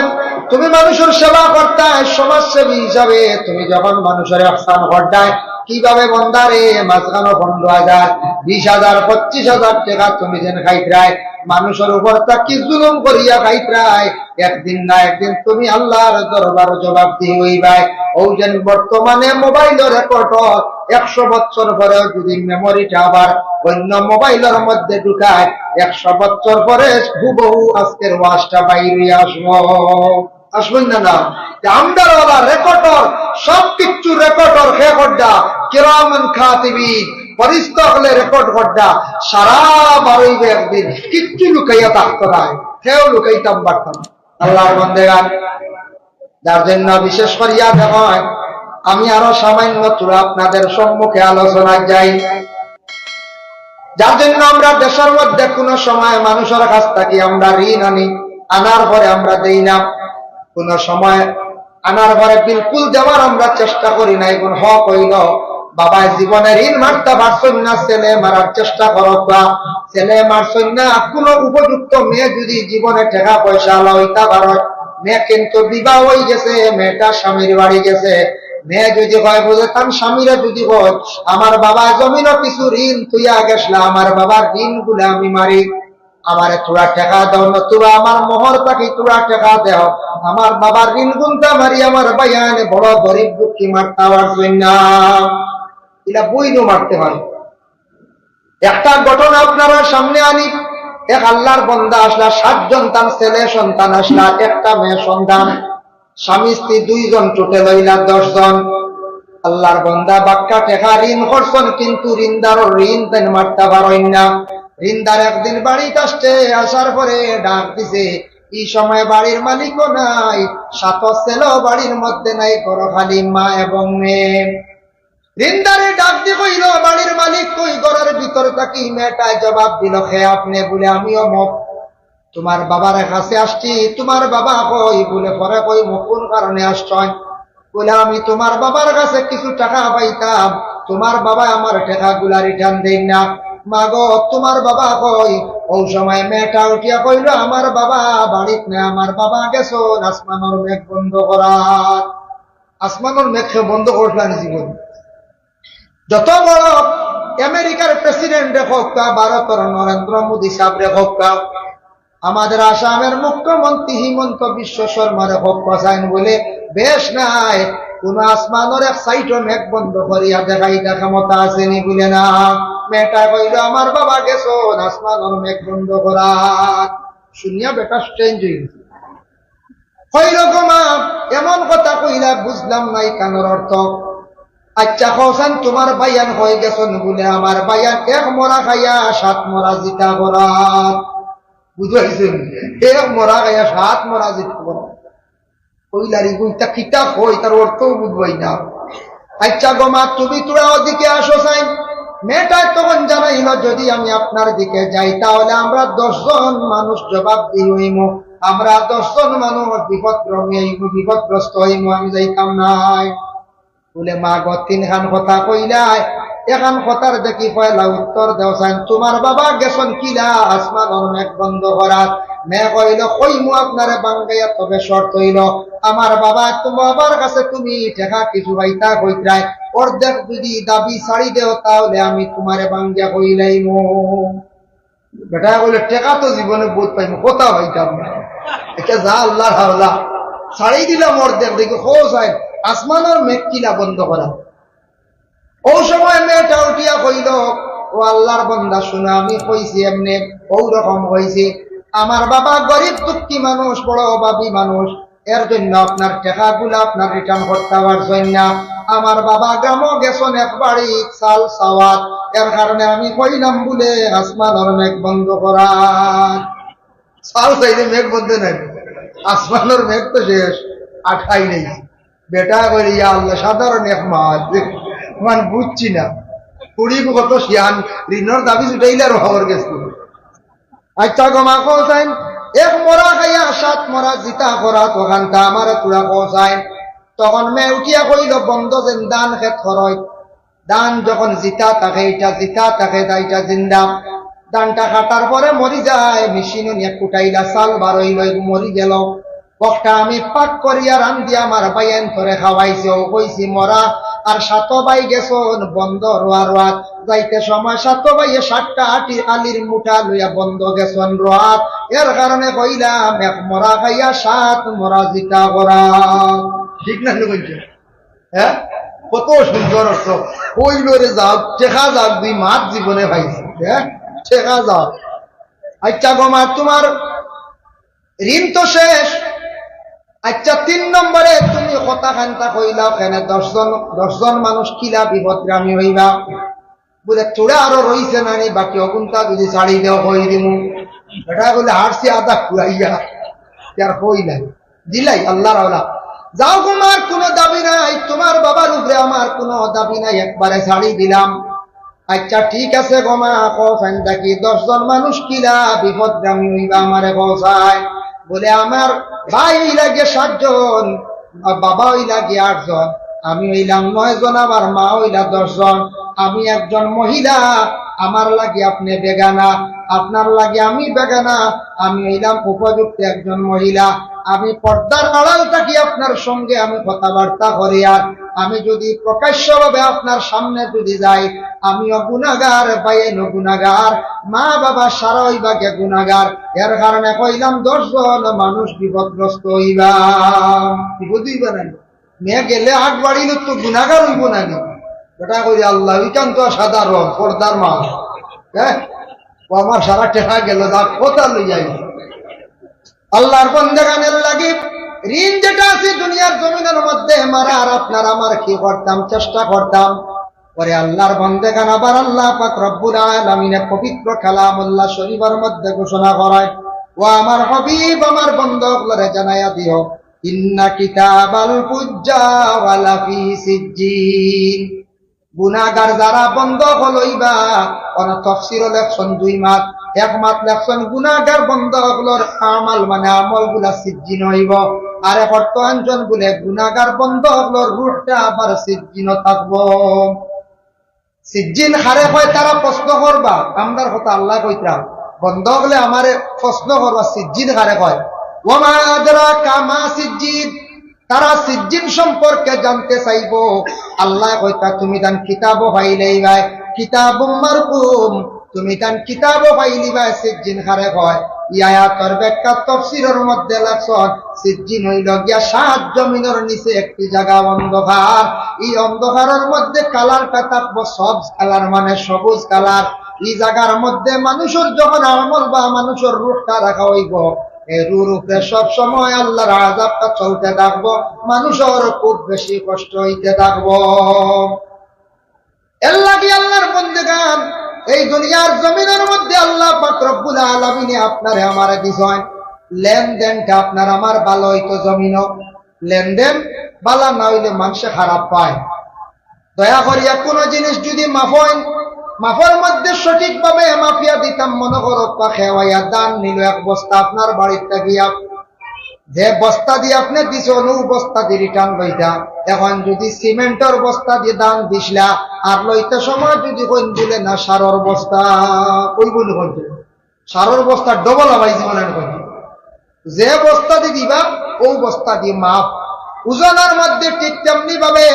A: তুমি মানুষের সেবা করতায় সমাজসেবী হিসাবে, তুমি যখন মানুষের আহসান করতায় কিভাবে বন্দারে মাঝখানো 15,000, 20,000, 25,000 টাকা তুমি যেন খাইতরায়, মানুষের উপর তা কি জুলুম করিয়া খাইতরায়, একদিন না একদিন তুমি আল্লাহর দরবার জবাবদিহি হইবাই। ও যেন বর্তমানে মোবাইলের রেকর্ড 100 বছর পরে যদি মেমোরিটা আবার অন্য মোবাইলের মধ্যে ঢুকায়, 100 বছর পরে হুবহু আজকের ওয়াজটা বাইরে আসবেন না। আমদারওয়ালা রেকর্ডর সবকিছু রেকর্ডর রেকর্ডটা কিরামান খাতিবিন ফরিস্তা হলে রেকর্ড করডা সারা বারইবে, একদিন কিচ্ছু লুকাইয়া থাকতো না, কেউ লুকাইতাম পারতাম। আল্লাহর বান্দাগান, যার জন্য বিশেষ করিয়া দেখেন আমি আরো সামান্য তুলা আপনাদের সম্মুখে আলোচনায় যাই, যার জন্য আমরা দেশের মধ্যে কোন সময় মানুষের কাছ থেকে আমরা ঋণ আনি, আনার পরে আমরা দেই না, কোন সময় আনার পরে বিলকুল দেওয়ার আমরা চেষ্টা করি না। এখন হক হইল বাবা জীবনে ঋণ মারতে পারছেন না, ছেলে মারার চেষ্টা করো, বা ছেলে মারছেন না, কোন উপযুক্ত মেয়ে যদি জীবনে টাকা পয়সা লইতে পারো, মেয়ে কিন্তু বিবাহ হয়ে গেছে, মেয়েটা স্বামীর বাড়ি গেছে, মেয়ে যদি হয় বুঝে তার স্বামীরা যদি হয় আমার বাবা জমিনও কিছু ঋণ তুইয়া গেছলা, আমার বাবার ঋণ গুলো আমি মারি, আমার তোরা টাকা দাও না, তোরা আমার মোহর পাখি তোরা টাকা দেও, আমার বাবার ঋণ গুনটা মারি, আমার বাইয়ানে বড় গরিব দুঃখী মারতে পারছেন না, এটা বইনও মারতে পারে। একটা ঘটনা আপনারা সামনে আনি, এক আল্লাহর বান্দা আসলা, 7 জন তার ছেলে সন্তান আসলা, একটা মেয়ে সন্তান, স্বামী স্ত্রী 2 জন, টোটাল হইলা 10 জন। আল্লাহর বান্দা বাক্কা টেকা ঋণ করছেন, কিন্তু ঋণদারও ঋণ তেন মারতে পারেন না। ঋণদার একদিন বাড়িতে আসছে, আসার পরে ডাক দিছে, এই সময় বাড়ির মালিকও নাই, 7 ছেলে বাড়ির মধ্যে নাই, করো খালি মা এবং মেয়ে। ঋণদারে ডাক দিয়ে কইল, বাড়ির মালিক কই? ঘরের ভিতর থাকি মেয়েটায় জবাব দিল, হে আপনি? বলে আমিও মুখ তোমার বাবার কাছে আসছি, তোমার বাবা কই? বলে পরে কই কোন কারণে আসছেন? বলে আমি তোমার বাবার কাছে কিছু টাকা পাইতাম, তোমার বাবা আমার টাকা গুলা রিটার্ন দেন না। মা গো তোমার বাবা কই? ওই সময় মেয়েটা উঠিয়া কইল, আমার বাবা বাড়িত না, আমার বাবা গেছো আসমানোর মেঘ বন্ধ করার। আসমানোর মেঘ বন্ধ করলেন জীবন। যত বড় আমেরিকার প্রেসিডেন্ট হোক, ভারতের নরেন্দ্র মোদী সাহেব হোক, আমাদের আসামের মুখ্যমন্ত্রী হিমন্ত বিশ্ব শর্মার হোক, বলে বেশ নাই, কোন আসমানের এক সাইটও মেঘ বন্ধ করিয়া দেখাইটা ক্ষমতা আসেনি বলে না। মেয়েটা কইল, আমার বাবা গেছো আসমানের মেঘ বন্ধ করার। শুনিয়া বেটা স্ট্রেঞ্জ হয়ে গেছে, কইরকম এমন কথা কইলা বুঝলাম নাই কানের অর্থ। আচ্ছা কৌসান তোমার বায়ান হয়ে গেছেন? বলে আমার বায়ান 1 মরা খাইয়া 7 মরা জিতা করার। বুঝাইছেন? 1 মরা খাইয়া 7 মরা জিতা করার। কইলারি কইতা কিতা কই, তার অর্থও বুঝবাই না। আচ্ছা গোমা তুমি তোরা ওদিকে আসো চাই। মেয়েটায় তখন জানাইল, যদি আমি আপনার দিকে যাই তাহলে আমরা 10 জন মানুষ জবাব দিই হইম, আমরা 10 জন মানুষ বিপদগ্রস্ত হইম, আমি যাইতাম নাই। বলে মা গো 3 খান কথা কইলাই, এখন কথার দেখি পয়লা উত্তর দেওয়ান তোমার বাবা গেছন কিলা আসমানের মেঘ বন্ধ করার মেঘ হইল কইমু আপনারে বাঙ্গাইয়া তবে শর্ত হইল আমার বাবা তোমার বাবার কাছে তুমি টেকা কিছু পাইতা কইত্রাই অর্ধেক যদি দাবি ছাড়ি দেও তাহলে আমি তোমারে বাঙ্গিয়া কইলাইমু বেটা বলে টেকা তো জীবনে বোধ পাইমু কোথা পাইতাম না এটা যা আল্লাহ হাওলা ছাড়ি দিলাম অর্ধেক দেখি হো যায় আসমানের মেঘ কিলা বন্ধ করা ও সময় মেয়েটা উঠিয়া কইল ও আল্লাহর বান্দা শুনে আমি কইছি এমনি ও রকম হয়েছে আমার বাবা গরিব দুঃখী মানুষ বড় অভাবী মানুষ এর জন্য আপনার টাকাগুলো আপনার রিটার্ন করতে পারছেন না আমার বাবা গ্রামও গেছেন একবারই চাল সাওয়াত এর কারণে আমি কইলাম বলে আসমানের মেঘ বন্ধ করা চাল চাইলে মেঘ বন্ধ নাই আসমানের মেঘ তো শেষ আঠাই নেই বেটা করি আল্লাহ সাধারণ এক মাছ মান বুঝছি না কুড়ি কত শিয়ান ঋণর দাবি ছুটাইলে আর খবর গেছে আচ্ছা গমা কোথায় এক মরা খাইয়া সাত মরা জিতা করা তখন তা আমার তুরা কোথায় তখন মেয়ে উঠিয়া কইল বন্ধ যেন দান খেত খরচ দান যখন জিতা থাকে এটা জিতা থাকে এটা জিন্দা দানটা কাটার পরে মরি যায় মেশিন নিয়ে কুটাইলা চাল বারইল মরি গেল বকটা আমি পাক করিয়া রান্দি আমার বাইন ধরে খাওয়াইছে ও কইছি মরা আর সাত বাই গেছন বন্ধ রোয়াত যাইতে সময় সাত বাইয়ে 7টা আটি আলির মুঠা লইয়া বন্ধ গেছন রোয়াত এর কারণে কইলাম এক মরা খাইয়া 7 মরা জিতা করা ঠিক না কইছে হ্যাঁ কত সুন্দর অর্থ কইল রে যাও টেকা যাক দুই মাত জীবনে পাইছে হ্যাঁ টেকা যাও আচ্ছা গোমা তোমার ঋণ তো শেষ আচ্ছা 3 নম্বরে তুমি কথা খান্তা কইলাও কেন 10 জন মানুষ কিলা বিপদগ্রামী হইবা বলে তোরা আরো রইছে নানি বাকি অগুনটা যদি ছাড়ি দেও কই দিমু এটা বলে হারছি আদা খুয়াইয়া আর কই নাই দিলাই আল্লাহর আওলা যাও তোমার কোনো দাবি নাই তোমার বাবার উপরে আমার কোনো দাবি নাই একবারে ছাড়ি দিলাম আচ্ছা ঠিক আছে গোমা কফেন দেখি 10 জন মানুষ কিলা বিপদগ্রামী হইবা আমারে পৌঁছায় বলে আমার ভাই লাগে 7 জন বাবা লাগে 8 জন আমি হইলাম 9 জন আমার মা হইলা 10 জন আমি একজন মহিলা আমার লাগে আপনি বেগানা আপনার লাগে আমি বেগানা আমি হইলাম উপযুক্ত একজন মহিলা আমি পর্দার আড়াল থাকি আপনার সঙ্গে আমি কথাবার্তা করি আর আমি যদি প্রকাশ্যভাবে আপনার সামনে যদি যাই আমিও গুনাহগার বাইনও গুনাহগার মা বাবা সারা হইবাকে গুনাহগার এর কারণে কইলাম 10 জন মানুষ বিপদগ্রস্ত হইবা বিপদ হইবা না মেয়ে গেলে 8 বাড়িল তো গুনাহগার হইব না এটা কই আল্লাহ ইকান্ত সাধারণ পর্দার মা হ্যাঁ ও আমার সারা টেকা গেল যা কথা লই যাই আল্লাহর বন্দেগানের লাগি ঋণ যেটা আছে দুনিয়ার জমিনের মধ্যে মারা আর আপনার আমার কি করতাম চেষ্টা করতাম পরে আল্লাহর বন্দেগান আবার আল্লাহ পাক রব্বুল আলামিনের পবিত্র কালামুল্লাহ শরীফের মধ্যে ঘোষণা করায় ও আমার হাবিব আমার বন্দেগুলোরে জানাইয়া দিও ইন্না কিতাবাল ফুজ্জার ফি সিজ্জিন গুনাহগার যারা বন্ধ হলইবা কোন তাফসীর লেখছেন 2 মাস এক মাস লেখছেন গুনাহগার বন্ধ হলর আমাল মানে আমলগুলা সিজ্জিন হইব আর বর্তমান জন বলে গুনাহগার বন্ধ হলর রূহটা আবার সিজ্জিন থাকবো সিজ্জিন হারে হয় তারা প্রশ্ন করবা আমরার কথা আল্লাহ কইতা বন্ধ হলে আমারে প্রশ্ন করবা সিজ্জিন হারে হয় ওমা আদরাকা মা সিজ্জিন তারা সিজ্জিন সম্পর্কে জানতে চাইবো আল্লাহ কইতা তুমি তান কিতাবও পাইলেই ভাই কিতাবুম মারকুম তুমি তান কিতাবও পাইলি ভাই সিজ্জিন হারে হয় আয়াতের ব্যাখ্যা তাফসীরের মধ্যে লেখছেন সিজ্জিন হইল গিয়া 7 জমিনের নিচে একটি জায়গা অন্ধকার এই অন্ধকারের মধ্যে কালারটা থাকবো সব কালার মানে সবুজ কালার এই জায়গার মধ্যে মানুষের যখন আমল বা মানুষের রূহটা রাখা হইব এই রূপে সব সময় আল্লাহর আযাবটা চলতে থাকবো মানুষের খুব বেশি কষ্ট হইতে থাকবো এর লাগি আল্লাহর বন্দেগান এই দুনিয়ার জমিনের মধ্যে আল্লাহ পাক রব্বুল আলামিন আপনারে আমারে দিছেন লেনদেনটা আপনার আমার ভালো হইতো জমিনও লেনদেন ভালো না হইলে মানুষ খারাপ পায় দয়া করিয়া কোনো জিনিস যদি মাফের মধ্যে সঠিকভাবে মাফিয়া দিতাম মনে করো খেওয়াইয়া দান নিল 1 বস্তা আপনার বাড়িতে গিয়া যে বস্তা দিয়ে আপনি দিছ বস্তা দিয়ে রিটার্ন লইতা, এখন যদি সিমেন্টের বস্তা দিয়ে দাম দিসলা আর লইতে সময় যদি কইন দিলে না সারর বস্তা ওই বলি বলতে সারর বস্তা ডবল হবাই জীবনের কথা। যে বস্তা দিয়ে দিবা ও বস্তা দিয়ে মাপ ওজনের মধ্যে ঠিক তেমনি ভাবে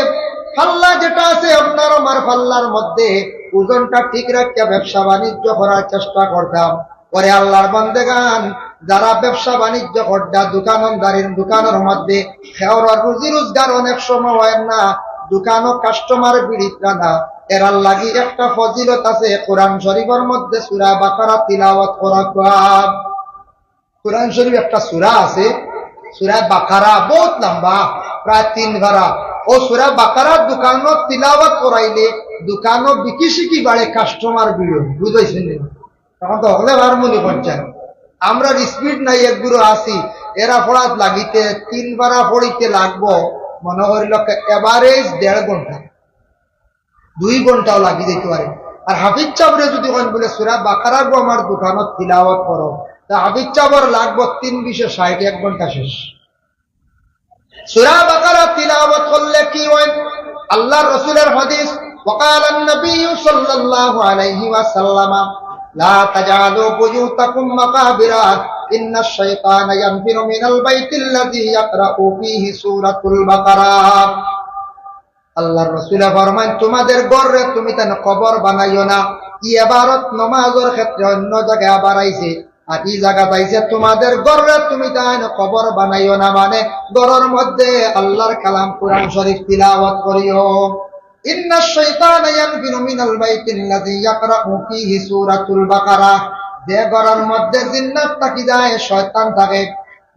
A: পাল্লা যেটা আছে আপনার আমার পাল্লার মধ্যে ওজনটা ঠিক রাখিয়া ব্যবসা বাণিজ্য করার চেষ্টা করতাম। পরে আল্লাহর বান্দেগান যারা ব্যবসা বাণিজ্য করতা দোকানদারের দোকানের মধ্যে খেওয়ার রুজি রোজগার অনেক সময় হয় না, দোকানও কাস্টমার বিড়িতরা না, এরার লাগি একটা ফজিলত আছে। কোরআন শরীফের মধ্যে সূরা বাকারা তিলাওয়াত করা। কোরআন শরীফ একটা সূরা আছে, সূরা বাকারা, বহুত লম্বা, প্রায় 3 ধারা। ও সূরা বাকারার দোকানত তিলাওয়াত করাইলে দোকানও বিকি শিকি বাড়ে, কাস্টমার বিড়ো, বুঝাইছেন? তখন তো হলে বার মনে করছেন আমরা স্পিড নাই একগুলো আসি, এরা পড়াত লাগিতে 3 বারা পড়িতে লাগবো মনে করিল এভারেজ 1.5 ঘন্টা 2 ঘন্টাও লাগি যেতে পারে। আর হাফিজ চাবরে যদি বলে সূরা বাকারা গো আমার দোকানত তিলাওয়াত করো, তা হাফিজ চাবর লাগবো 3-20-60 1 ঘন্টা শেষ। সূরা বাকারা তিলাওয়াত করলে কি হয়? আল্লাহর রাসূলের হাদিস, وقال النبي صلى الله عليه وسلم لا تجعلوا بيوتكم مقابر إن الشيطان ينفر من البيت الذي يقرأ فيه سورة البقرة। আল্লাহর রাসূল ফরমান তোমাদের ঘরে তুমি তান কবর বানাইও না। এই ইবারত নামাজের ক্ষেত্রে অন্য জায়গায় আবার আইছে, আর এই জায়গা পাইছে তোমাদের ঘরে তুমি তান কবর বানাইও না, মানে ঘরের মধ্যে আল্লাহর কালাম কোরআন শরীফ তিলাওয়াত করিও। ইন্না শাইতানা ইয়ানফিরু মিনাল বাইতিল্লাযী ইয়াকরাউ ফীহি সূরাতুল বাকারা, যে ঘরের মধ্যে জিন্নাত থাকি যায় শয়তান থাকে,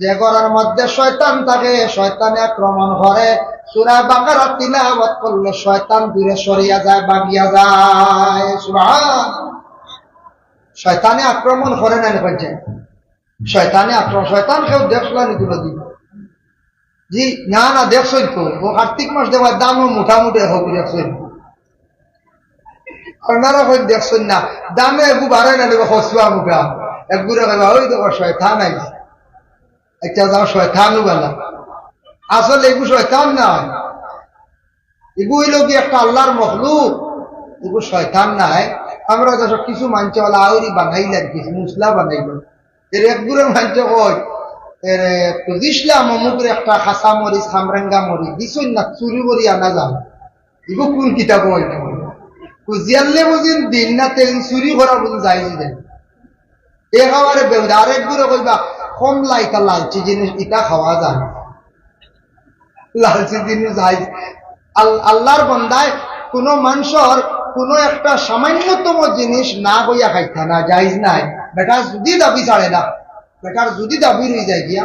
A: যে ঘরের মধ্যে শয়তান থাকে শয়তানে আক্রমণ করে। সূরা বাকারা তিলাওয়াত করলে শয়তান দূরে সরিয়া যায়, ভাগিয়া যায়। সুবহান। শয়তানে আক্রমণ করে না বলছে, শয়তানে আক্রমণ, শয়তান কেউ দেখলানি তুলে দিব জি না না দেখছই তো ও কার্তিক মাস দেওয়ার দামও মোটামুটি হোক দেখছই, আপনারা হয়তো দেখছেন না দামে একটু বাড়ায় না দেবে হসুয়া মুখা একগুলো ওই দেখো শয়তান আইছে, একটা যাও শয়তানও বেলা, আসলে এগু শয়তান না, এগু হইল কি একটা আল্লাহর মখলুক, এগু শয়তান নাই। আমরা যখন কিছু মানছে বলা আউরি বানাইলেন, কিছু মুসলা বানাইল, এর একগুলো মানছে কয় দিসলাম অমুকের একটা খাসা মরিচ খামরেঙ্গা মরিচ দিছই না চুরি করি আনা যাও, এগু কোন কিতাব হয় না কুজিয়ালে বুঝিন দিন না তেল চুরি করা বুঝি যাই দেন একেবারে বেউদা। আরেকগুলো কইবা কমলা এটা লালচি জিনিস এটা খাওয়া যায়, লালচি জিনিস যাই। আল্লাহর বন্দায় কোন মানুষের কোন একটা সামান্যতম জিনিস না কইয়া খাইতা না জায়জ নাই। বেটা যদি দাবি ছাড়ে না, বেটার যদি দাবি রয়ে যায় গিয়া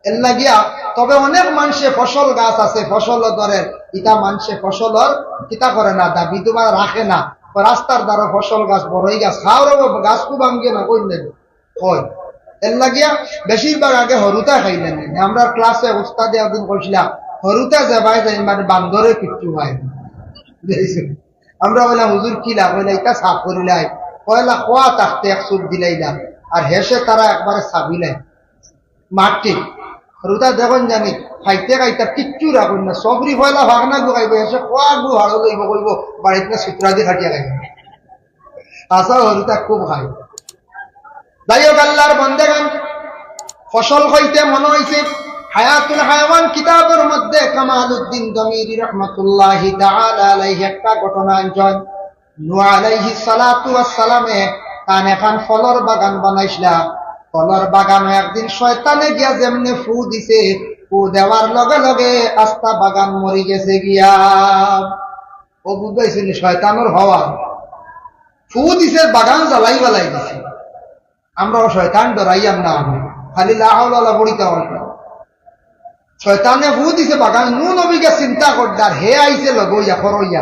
A: এর লাগিয়া, তবে অনেক মানুষে ফসল গাছ আছে ফসল ধরেন ইটা মানুষে ফসলর কিতা করে না দাবি তোমার রাখে না, রাস্তার দ্বারা ফসল গাছ বড়ই গাছ খাওয়ার গাছ খুব ভাঙ্গে না কই নেবে কই এর লাগিয়া বেশিরভাগ আগে হরুতা খাইলেন। আমরা ক্লাসে উস্তাদে একদিন কইছিলাম হরুতা যাবাই যাই মানে বান্দরে কিচ্ছু হয়, আমরা বললাম হুজুর কি লাভ হইলে এটা সাফ করিলাই, কয়লা খোয়া থাকতে এক চুপ দিলাইলাম আর হেসে তারা একবারে সাবিলাই মাটি হরুতা দেখুন জানি খাইতে খাইতে কিচ্ছু রাখুন না, সবরি ফয়লা ভাগনা গুগাইব হেসে খোয়া গু হাড়ো লইব কইব বাড়িতে না সুতরা দিয়ে খাটিয়া খাইব, আসা হরুতা খুব খাই। যাই হোক আল্লাহর বান্দাগান ফসল হইতে মনে হয়েছে হায়াতুল হায়াওয়ান কিতাবের মধ্যে কামালউদ্দিন দমিরি রাহমাতুল্লাহি তাআলা আলাইহি একটা ঘটনা আনছেন। নূহ আলাইহিস সালাতু ওয়াস সালামে তান এখন ফলর বাগান বানাইছিলা, ফলর বাগানে একদিন শয়তানে গিয়া যেমনে ফু দিছে, ফু দেওয়ার লগে লগে আস্তা বাগান মরি গেছে গিয়া। ও বুঝাইছিল শয়তানের হওয়া, ফু দিছে বাগান জ্বালাই বালাই দিছে। আমরা শয়তান ডরাইয়াম না, খালি লা হাওলা ওয়ালা পড়িতে হয়। শয়তানে ফু দিছে বাগান, নূহ নবীকে চিন্তা করদার হে আইছে লগইয়া করইয়া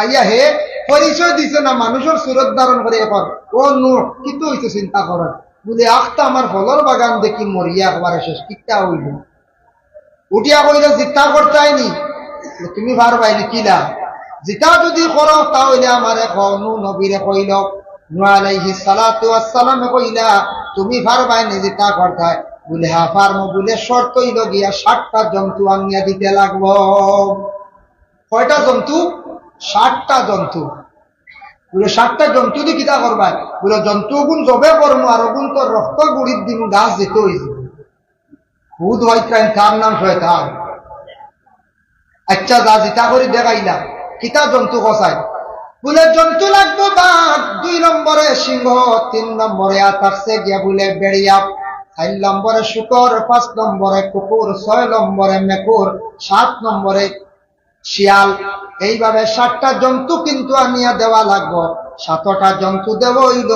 A: আইয়া হে পরিচয় দিছে না মানুষের সুরত ধারণ করে এখন ও নূহ কিন্তু হইছে চিন্তা করেন বলে আখটা আমার ফলর বাগান দেখি মরিয়া একবারে শেষ কিতা হইল। উঠিয়া কইলে জিতা করতাইনি, তুমি পারবাইনি কিলা জিতা যদি করো তাহলে আমারে নূহ নবীরে কইল, নূহ আলাইহিস সালাতু ওয়াস সালামে কইলা তুমি পারবাইনি জিতা করতাই, বলে হা পারমো, বলে শর্ত হইল গিয়া 60টা জন্তু আনিয়া দিতে লাগবো। কয়টা জন্তু? 60টা জন্তু। বলে 60টা জন্তু দিয়ে কিতা করবা? বলে জন্তু গুণ জবে করবো আর ওগুন তোর রক্ত গুড়ির দিন গাছ যেতে হয়েছে। ভূত হইতেন, তার নাম শয়তান। আচ্ছা যা জিতা করে দেখাইলা, কিতা জন্তু কষায়? বলে জন্তু লাগবো বাঘ, 2 নম্বরে সিংহ, 3 নম্বরে থাকছে গিয়া বলে বেড়িয়া, 4 নম্বরে শুকর, 5 নম্বরে কুকুর, 6 নম্বরে মেকুর, 7 নম্বরে শিয়াল। এইভাবে 60টা জন্তু কিন্তু আনিয়া দেওয়া লাগবো। 7টা জন্তু দেব হইল,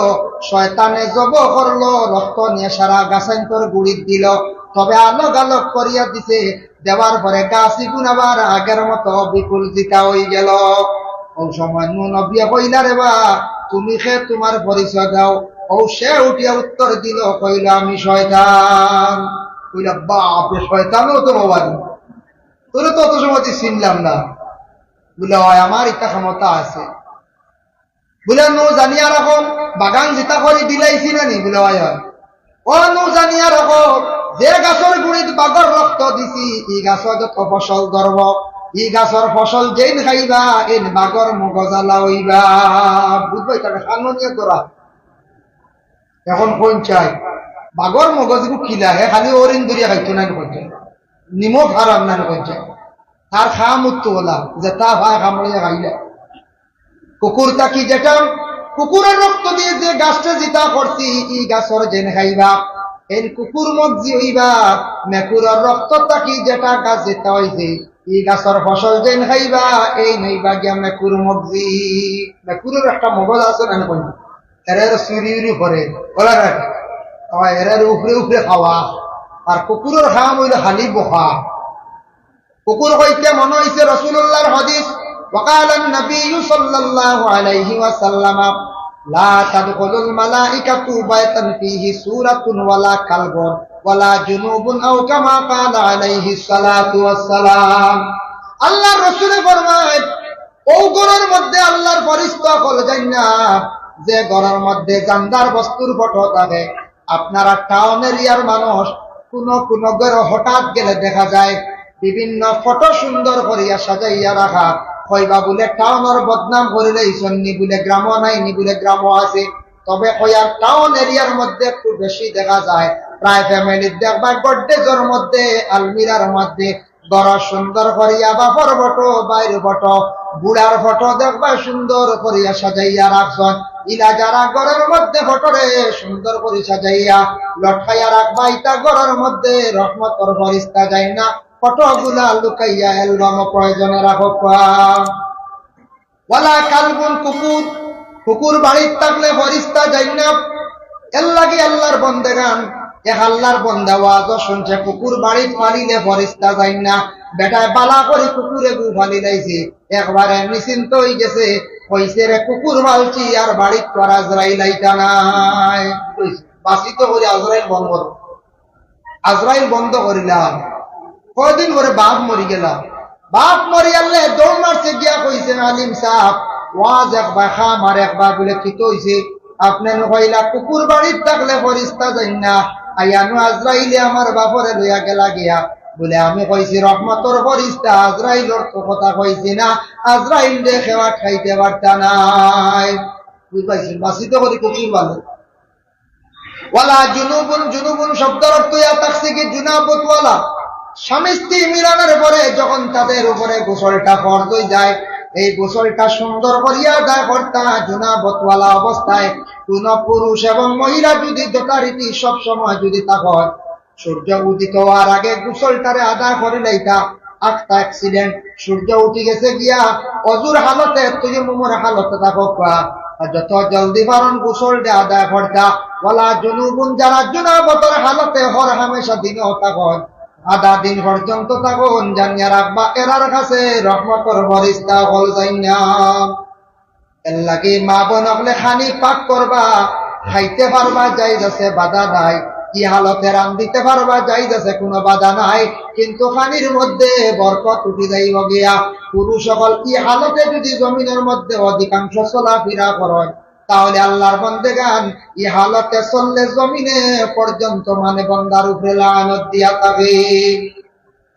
A: শয়তানে জব করলো, রক্ত নিয়ে সারা গাছান্তর গুড়ির দিল, তবে আলোক আলোক করিয়া দিছে। দেওয়ার পরে গাছি গুণ আবার আগের মতো বিপুল জিতা হয়ে গেল। ও সময় নবিয়া কইলা রে বা, তুমি খে তোমার পরিচয় দাও। ও সে উঠিয়া উত্তর দিল, কইল আমি শয়তান। কইলা বাপরে, শয়তানও তো বাবারি, তোরে তো অত সময় চিনলাম না। বলে হয় আমার ইচ্ছা ক্ষমতা আছে। বলে নো জানিয়া রাখো, বাগান জিতা করে দিলাইছি না নি? বলে হয় হয়। ও নো জানিয়া রাখো, যে গাছের গুড়িত বাঘর রক্ত দিছি, ই গাছর যত ফসল ধরব, ই গাছর ফসল যেন খাইবা, এন বাঘর মগজালা হইবা। বুঝবাই তাকে সামনে তোরা এখন কোন চাই বাঘর মগজগু খিলা হে, খালি ওরিন দরিয়া খাইতো না কইছে, নিমখ হারাম না কইছে, তার খা মুক্ত বলা যে তা ভাই খামড়িয়া খাইলে। কুকুরটা কি যেটা কুকুরের রক্ত দিয়ে যে গাছটা জিতা করছি, ই গাছর যেন খাইবা, এই কুকুর মগজি হইবা। মেকুরের রক্তটা কি যেটা গাছ যেটা হইছে, ই গাছর ফসল যেন খাইবা, এই নইবা গিয়া মেকুর মগজি। মেকুরের একটা মগজ আছে না কইছে, এর চুরি উরি করে বলা এর উপরে উপরে খাওয়া। আর কুকুরের খাম হইল খালি বহা। কুকুর হইতে মনে হইছে রাসূলুল্লাহর হাদিস, وقال النبي صلى الله عليه وسلم لا تدخل الملائكة بيتا فيه سورة ولا كلب ولا جنوب أو كما قال عليه الصلاة والسلام। আল্লাহর রাসূল ফরমায়, ও ঘরের মধ্যে আল্লাহর ফেরেশতা কল যায় না, যে ঘরের মধ্যে জানদার বস্তুর ফটো থাকে। আপনারা টাউন এরিয়ার মানুষ কোন কোন ঘরে হঠাৎ গেলে দেখা যায় বিভিন্ন ফটো সুন্দর করিয়া সাজাইয়া রাখা। কইবা বলে টাউনের বদনাম করিলে ইসন্নি বলে গ্রাম নাই, নি বলে গ্রাম আছে। তবে কয়ার টাউন এরিয়ার মধ্যে একটু বেশি দেখা যায়। প্রায় ফ্যামিলির দেখবা গড্ডেজের মধ্যে, আলমিরার মধ্যে বড় সুন্দর করিয়া বাপর ফটো, বাইর ফটো, বুড়ার ফটো দেখবা সুন্দর করিয়া সাজাইয়া রাখছেন। ইলা যারা ঘরের মধ্যে ফটোরে সুন্দর করে সাজাইয়া লটকাইয়া রাখবা, ইটা ঘরের মধ্যে রহমতের ফেরেশতা যায় না। ফটোগুলা লুকাইয়া অ্যালবাম প্রয়োজনে রাখো। ওয়ালা কালবুন, কুকুর, কুকুর বাড়ির থাকলে ফেরেশতা যায় না। এর লাগে আল্লাহর বন্দেগান, এক আল্লাহর বন্দা ওয়াজ শুনছে, কুকুর বাড়ির ফালিলে ফেরেশতা যায় না। বেটায় বালা করে কুকুরে গু ফালি লাইছে, একবারে নিশ্চিন্ত হয়ে গেছে। কইছে রে কুকুর মালছি আর বাড়ির তো আজরাইল আইতা নাই। বাসিত করে আজরাইল বন্ধ, আজরাইল বন্ধ করিলাম। কয়দিন পরে বাপ মরি গেলাম। বাপ মরি আনলে দৌড় মারছে গিয়া কইছে, আলিম সাহেব ওয়াজ একবার খাম আর একবার বলে কিত হইছে। আপনি কইলা কুকুর বাড়ির থাকলে ফেরেশতা যাই না, আইয়ানো আজরাইলে আমার বাপরে লইয়া গেলা গিয়া। বলে আমি কইছি রহমতর ফেরেশতা, আজরাইলর তো কথা কইছি না, আজরাইল দে খেওয়া খাইতে পারতা নাই। বুঝাইছি বাসিত করে কুকুর বলে। ওয়ালা জুনুবুন, জুনুবুন শব্দের অর্থ ইয়া থাকছে কি জুনাবত ওয়ালা। স্বামী স্ত্রী মিলনের পরে যখন তাদের উপরে গোসলটা ফরজ হয়ে যায়, এই গোসলটা সুন্দর করিয়া আদায় করতা জুনাবতওয়ালা অবস্থায়। কোন পুরুষ এবং মহিলা যদি যথারীতি সব সময় যদি থাকো, সূর্য উদিত হওয়ার আগে গোসলটারে আদায় করে লইতা। একটা অ্যাক্সিডেন্ট, সূর্য উঠে গেছে গিয়া অজুর হালতে, তুই মুমুর হালতে থাকো, যত জলদি পারন গোসলটা আদায় করতা। ওয়ালা জুনুবুন, যারা জুনাবতের হালতে হর হামেশা দিনও থাকো, আধা দিন পর্যন্ত থাকুন, জানিয়া রাখবা এরার কাছে রহমতের ফেরেশতা হল যাই না। এর লাগি মা বোন হলে খানি পাক করবা, খাইতে পারবা জায়েজ আছে, বাধা নাই। কি হালতে রান দিতে পারবা জায়েজ আছে, কোনো বাধা নাই। কিন্তু খানির মধ্যে বরকত উঠে যাইব গিয়া। পুরুষ সকল কি হালতে যদি জমিনের মধ্যে অধিকাংশ চলাফেরা করেন, তাহলে আল্লাহর বান্দাগান এই হালতে চললে জমিনে পর্যন্ত মানে বান্দার উপরে লানত দিয়া থাকে।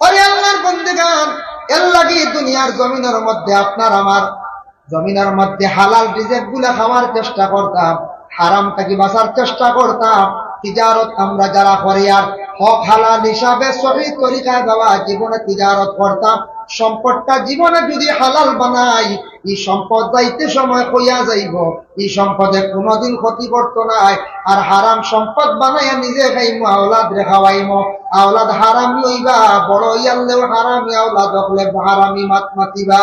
A: আরে আল্লাহর বান্দাগান এর লাগি দুনিয়ার জমিনের মধ্যে আপনার আমার জমিনের মধ্যে হালাল রিজিক গুলা খাওয়ার চেষ্টা করতাম, হারাম থেকে বাঁচার চেষ্টা করতাম। তিজারত আমরা যারা করি আর হক হালাল হিসাবে সঠিক তরিকায় দেওয়া জীবনে তিজারত করতাম, সম্পদটা জীবনে যদি হালাল বানাই এই সম্পদ যাইতে সময় কইয়া যাইব, এই সম্পদে কোনোদিন ক্ষতি করতো নাই। আর হারাম সম্পদ বানাইয়া নিজে খাইমো, আওলাদ রে খাওয়াইমো, আওলাদ হারামি হইবা, বড় হইয়ালেও হারামি, আওলাদ হলে হারামি মাত মাতিবা।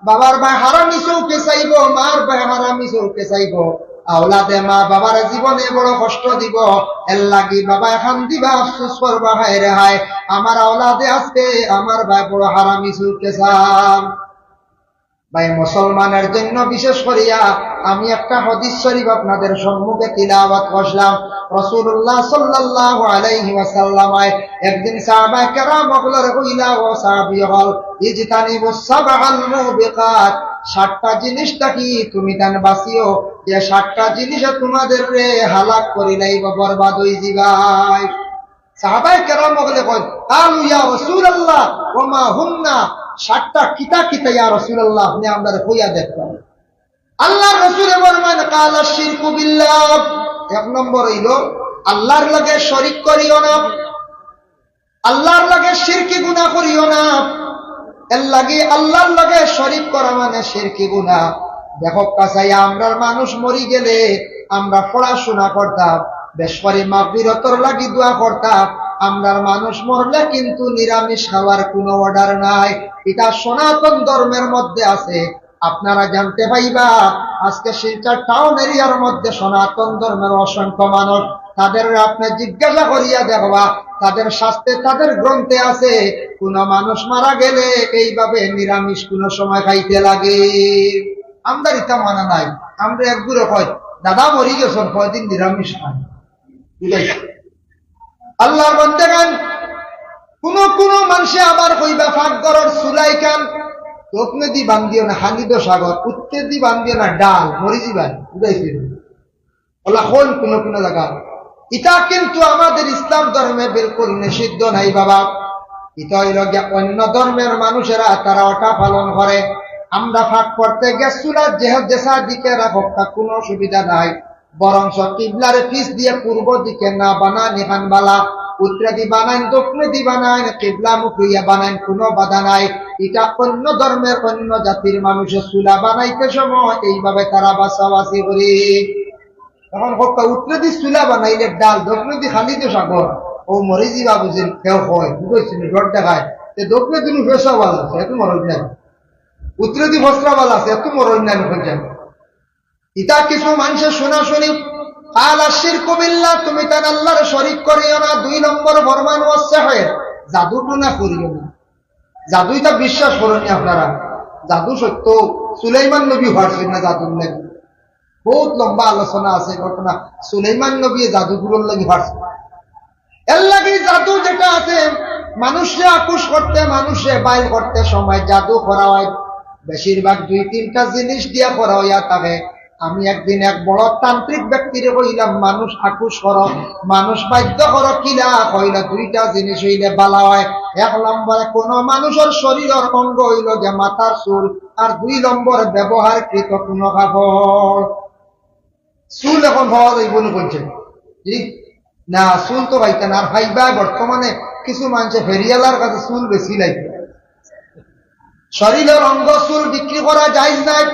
A: বাবার ভাই হারামি চৌকে চাইব, মার ভাই হারামি চৌকে চাইব, আওলাদে মা বাবার জীবনে বড় কষ্ট দিব। এর লাগি বাবা এখান দিবা আফসোস করবা, হায় রে হায় আমার আওলাদে আজকে আমার ভাই বড় হারামি চৌকে চান। ভাই মুসলমানের জন্য বিশেষ করিয়া আমি একটা হাদিস শরীফ আপনাদের সম্মুখে তিলাওয়াত করলাম। রাসূলুল্লাহ সাল্লাল্লাহু আলাইহি ওয়াসাল্লাম একদিন সাহাবায়ে কেরাম ওগুলোর কইলা, ও সাহাবী হল ইজতানিবুস সাবআল মুবিকাত, 7টা জিনিসটা কি তুমি জান বাসিও, যে 7টা জিনিসে তোমাদের রে হালাক করি লাইব, বরবাদ হই যাবাই। সাহাবায়ে কেরাম ওগুলো কই, আলু ইয়া রাসূলুল্লাহ ওয়া মা হুন্না, 7টা কিতা কিতা ইয়া রাসূলুল্লাহ, আপনি আমাদের কইয়া দেখবেন। আল্লাহর রাসূল ফরমান, কালা শিরকু বিল্লাহ, 1 নম্বর হইল আল্লাহর লগে শরীক করিও না, আল্লাহর লগে শিরকি গুনাহ করিও না। এর লাগে আল্লাহর লগে শরীক করা মানে শিরকি গুনাহ। দেখো কাছাই আমরা মানুষ মরি গেলে আমরা পড়াশোনা করতাম, বেশ করে মাগফিরাতের লাগি দোয়া করতাম। আমরার মানুষ মরলে কিন্তু নিরামিষ খাওয়ার কোনো অর্ডার নাই, এটা সনাতন ধর্মের মধ্যে আছে। আপনারা জানতে পাইবা আজকে শিলচর টাউন এরিয়ার মধ্যে সনাতন ধর্মের অসংখ্য মানুষ, তাদের আপনি জিজ্ঞাসা করিয়া দেখবা তাদের শাস্ত্রে তাদের গ্রন্থে আছে কোন মানুষ মারা গেলে এইভাবে নিরামিষ কোন সময় খাইতে লাগে। আমরা এটা মানা নাই। আমরা একগুলো কয় দাদা মরি গেছেন কয়দিন নিরামিষ খান, আল্লাহর বান্দাগান কোন কোন মানুষে আবার কইবা ফাঁকঘরের চুলাই খান, তোপনে দি বান্ধিও না হানিদ সাগর, উত্তে দি বান্ধিও না ডাল মরি যাবেন বুঝাইছি ওলা কোন কোন কোন জায়গা। এটা কিন্তু আমাদের ইসলাম ধর্মে বিলকুল নিষিদ্ধ নাই বাবা। এটা হইল অন্য ধর্মের মানুষেরা তারা ওটা পালন করে। আমরা ফাঁক করতে গেছুলা যেসা দিকে রাখো কোনো অসুবিধা নাই, বরং কিবলার পিস দিয়ে পূর্ব দিকে না বানান এখান বালা, উত্তরে দি বানান দক্ষিণে দি বানান, কিবলা মুখিয়া বানান, কোনো বাধা নাই। এটা অন্য ধর্মের অন্য জাতির মানুষের চুলা বানাইতে সময় এইভাবে তারা বাসাবাসি করে। এখন উত্তরে দি চুলা বানাইলে ডাল, দক্ষিণে দি খালি তো সাগর, ও মরি যাবা বুঝেন কেউ হয় বুঝেছেন রড দেখায়, দক্ষিণে দিন বেসা ভালো আছে এত মরণ নাই, উত্তরে দি বস্ত্রা ভালো আছে এত মরণ নাই। ইটা কিছু মানুষের শোনা শুনি আলা শিরকু বিল্লাহ, তুমি তার আল্লাহর শরীক করিও না। 2 নম্বর ফরমান ওয়াসে হয় জাদু টুনা করিও না। জাদুইটা বিশ্বাস করেনি আপনারা, জাদু সত্য। সুলাইমান নবী ভার্সেন না জাদুর লাগি, বহুত লম্বা আলোচনা আছে ঘটনা। সুলাইমান নবী জাদুগুলোর লাগি ভার্সেন। এর লাগে জাদু যেটা আছে মানুষে আকুশ করতে, মানুষে বাইর করতে সময় জাদু করা হয় বেশিরভাগ 2-3টা জিনিস দিয়া করা হইয়া থাকে। আমি একদিন এক বড় তান্ত্রিক ব্যক্তিরে কইলাম মানুষ আকুশ করো, মানুষ বাধ্য করো, কিলা কইলা 2টা জিনিস হইলে বালা হয়। 1 নম্বরে কোন মানুষের শরীরের অঙ্গ হইল যে মাথার চুল, আর 2 নম্বর ব্যবহারকৃত কোন কাপড়। চুল এখন হওয়া যাইব না বলছে না, চুল তো পাইতেন আর ভাইবা। বর্তমানে কিছু মানুষে ফেরিয়ালার কাছে চুল বেশি লাগবে। শরীরের অঙ্গ চুল বিক্রি করা যায় নাই।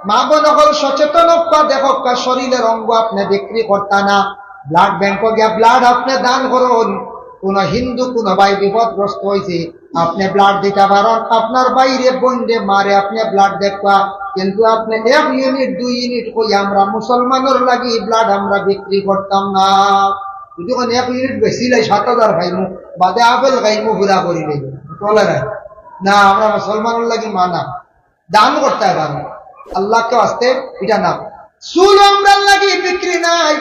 A: মা বোন হল সচেতন দেখো শরীরের অঙ্গ আপনি বিক্রি করতা না। ব্লাড ব্যাংক গিয়া ব্লাড আপনি দান করুন। কোন হিন্দু কোন ভাই বিপদগ্রস্ত হয়েছে আপনি ব্লাড দিতে পারেন, আপনার বাইরে বন্ডে মারে আপনি ব্লাড দেখবা। কিন্তু আপনি 1 ইউনিট 2 ইউনিট কই আমরা মুসলমানের লাগি ব্লাড আমরা বিক্রি করতাম না। যদি 1 ইউনিট বেশি লাই 7000 খাইমু বাদে আপেল খাইমু ঘুরা করি চলে না, আমরা মুসলমানের লাগি মানা দান করতে পারবো আল্লাহকে আসতে এটা না। চুল আমরা লাগি বিক্রি নাই।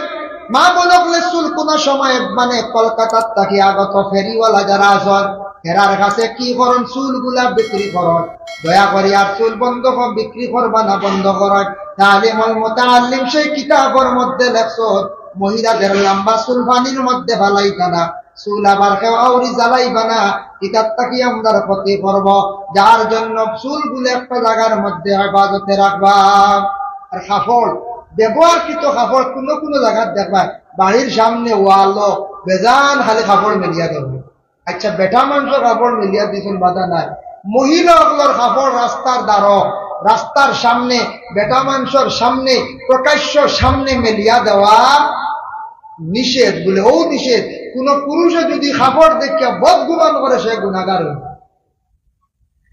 A: মা বলকলে চুল কোন সময় মানে কলকাতার থাকি আগত ফেরিওয়ালা যারা আছেন হেরার কাছে কি করন, চুল গুলা বিক্রি করন। দয়া করে আর চুল বন্ধ বিক্রি করবা না, বন্ধ করেন। তাহলে মুতাআল্লিম সেই কিতাবের মধ্যে লেখছো মহিলাদের লম্বা চুল পানির মধ্যে ফালাইতা না, চুল আবার কেউ আউরি জ্বালাইবা না, কিতাবটা কি আমরা ক্ষতি করব। যার জন্য চুল গুলো একটা জায়গার মধ্যে হেফাজতে রাখবা। আর কাপড় ব্যবহারকৃত কাপড় কোনো কোনো জায়গায় দেখবা বাড়ির সামনে ওয়ালো বেজান খালি কাপড় মিলিয়া দেবে। আচ্ছা বেটা মানুষ কাপড় মিলিয়া দিচ্ছেন বাধা নাই, মহিলাগুলোর কাপড় রাস্তার দ্বারা রাস্তার সামনে বেটা মানুষের সামনে প্রকাশ্য সামনে মেলিয়া দেওয়া নিষেধ বলে। ও নিষেধ। কোন পুরুষে যদি কাপড় দেখিয়া বদগুমান করে সে গুনাহগার।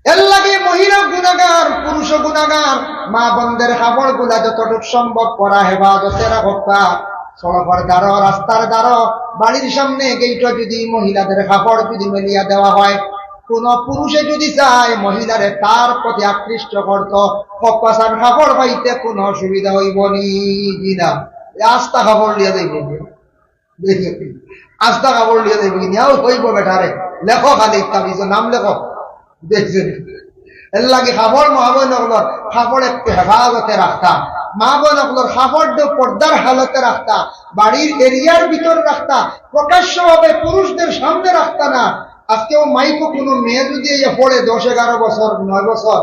A: এর লাগে মহিলা গুনাহগার, পুরুষ গুনাহগার। মা বোনদের কাপড় গুলা যতটুকু সম্ভব করা হেফাজতে রাখা। সড়কের দ্বারা রাস্তার দ্বারা বাড়ির সামনে গেইটা যদি মহিলাদের কাপড় যদি মেলিয়া দেওয়া হয়, কোন পুরুষে যদি চায় মহিলারে তার প্রতি আকৃষ্ট করত, কপাসার কাপড় পাইতে কোন অসুবিধা হইব নি না। আস্তা কাপড় লিয়া দেব, আস্তা কাপড় লিয়া দেব কিনাও হইব বেটারে। লেখো খালি তাবিজ নাম লেখো, দেখছেন। এর লাগে কাপড় মা বোনগুলোর কাপড় একটু হেফাজতে রাখতা, মা বোনগুলোর কাপড় পর্দার হালতে রাখতা, বাড়ির এরিয়ার ভিতর রাখতা, প্রকাশ্য ভাবে পুরুষদের সামনে রাখতা না। আজকেও মাইকো কোনো মেয়ে যদি পড়ে 10-11 বছর 9 বছর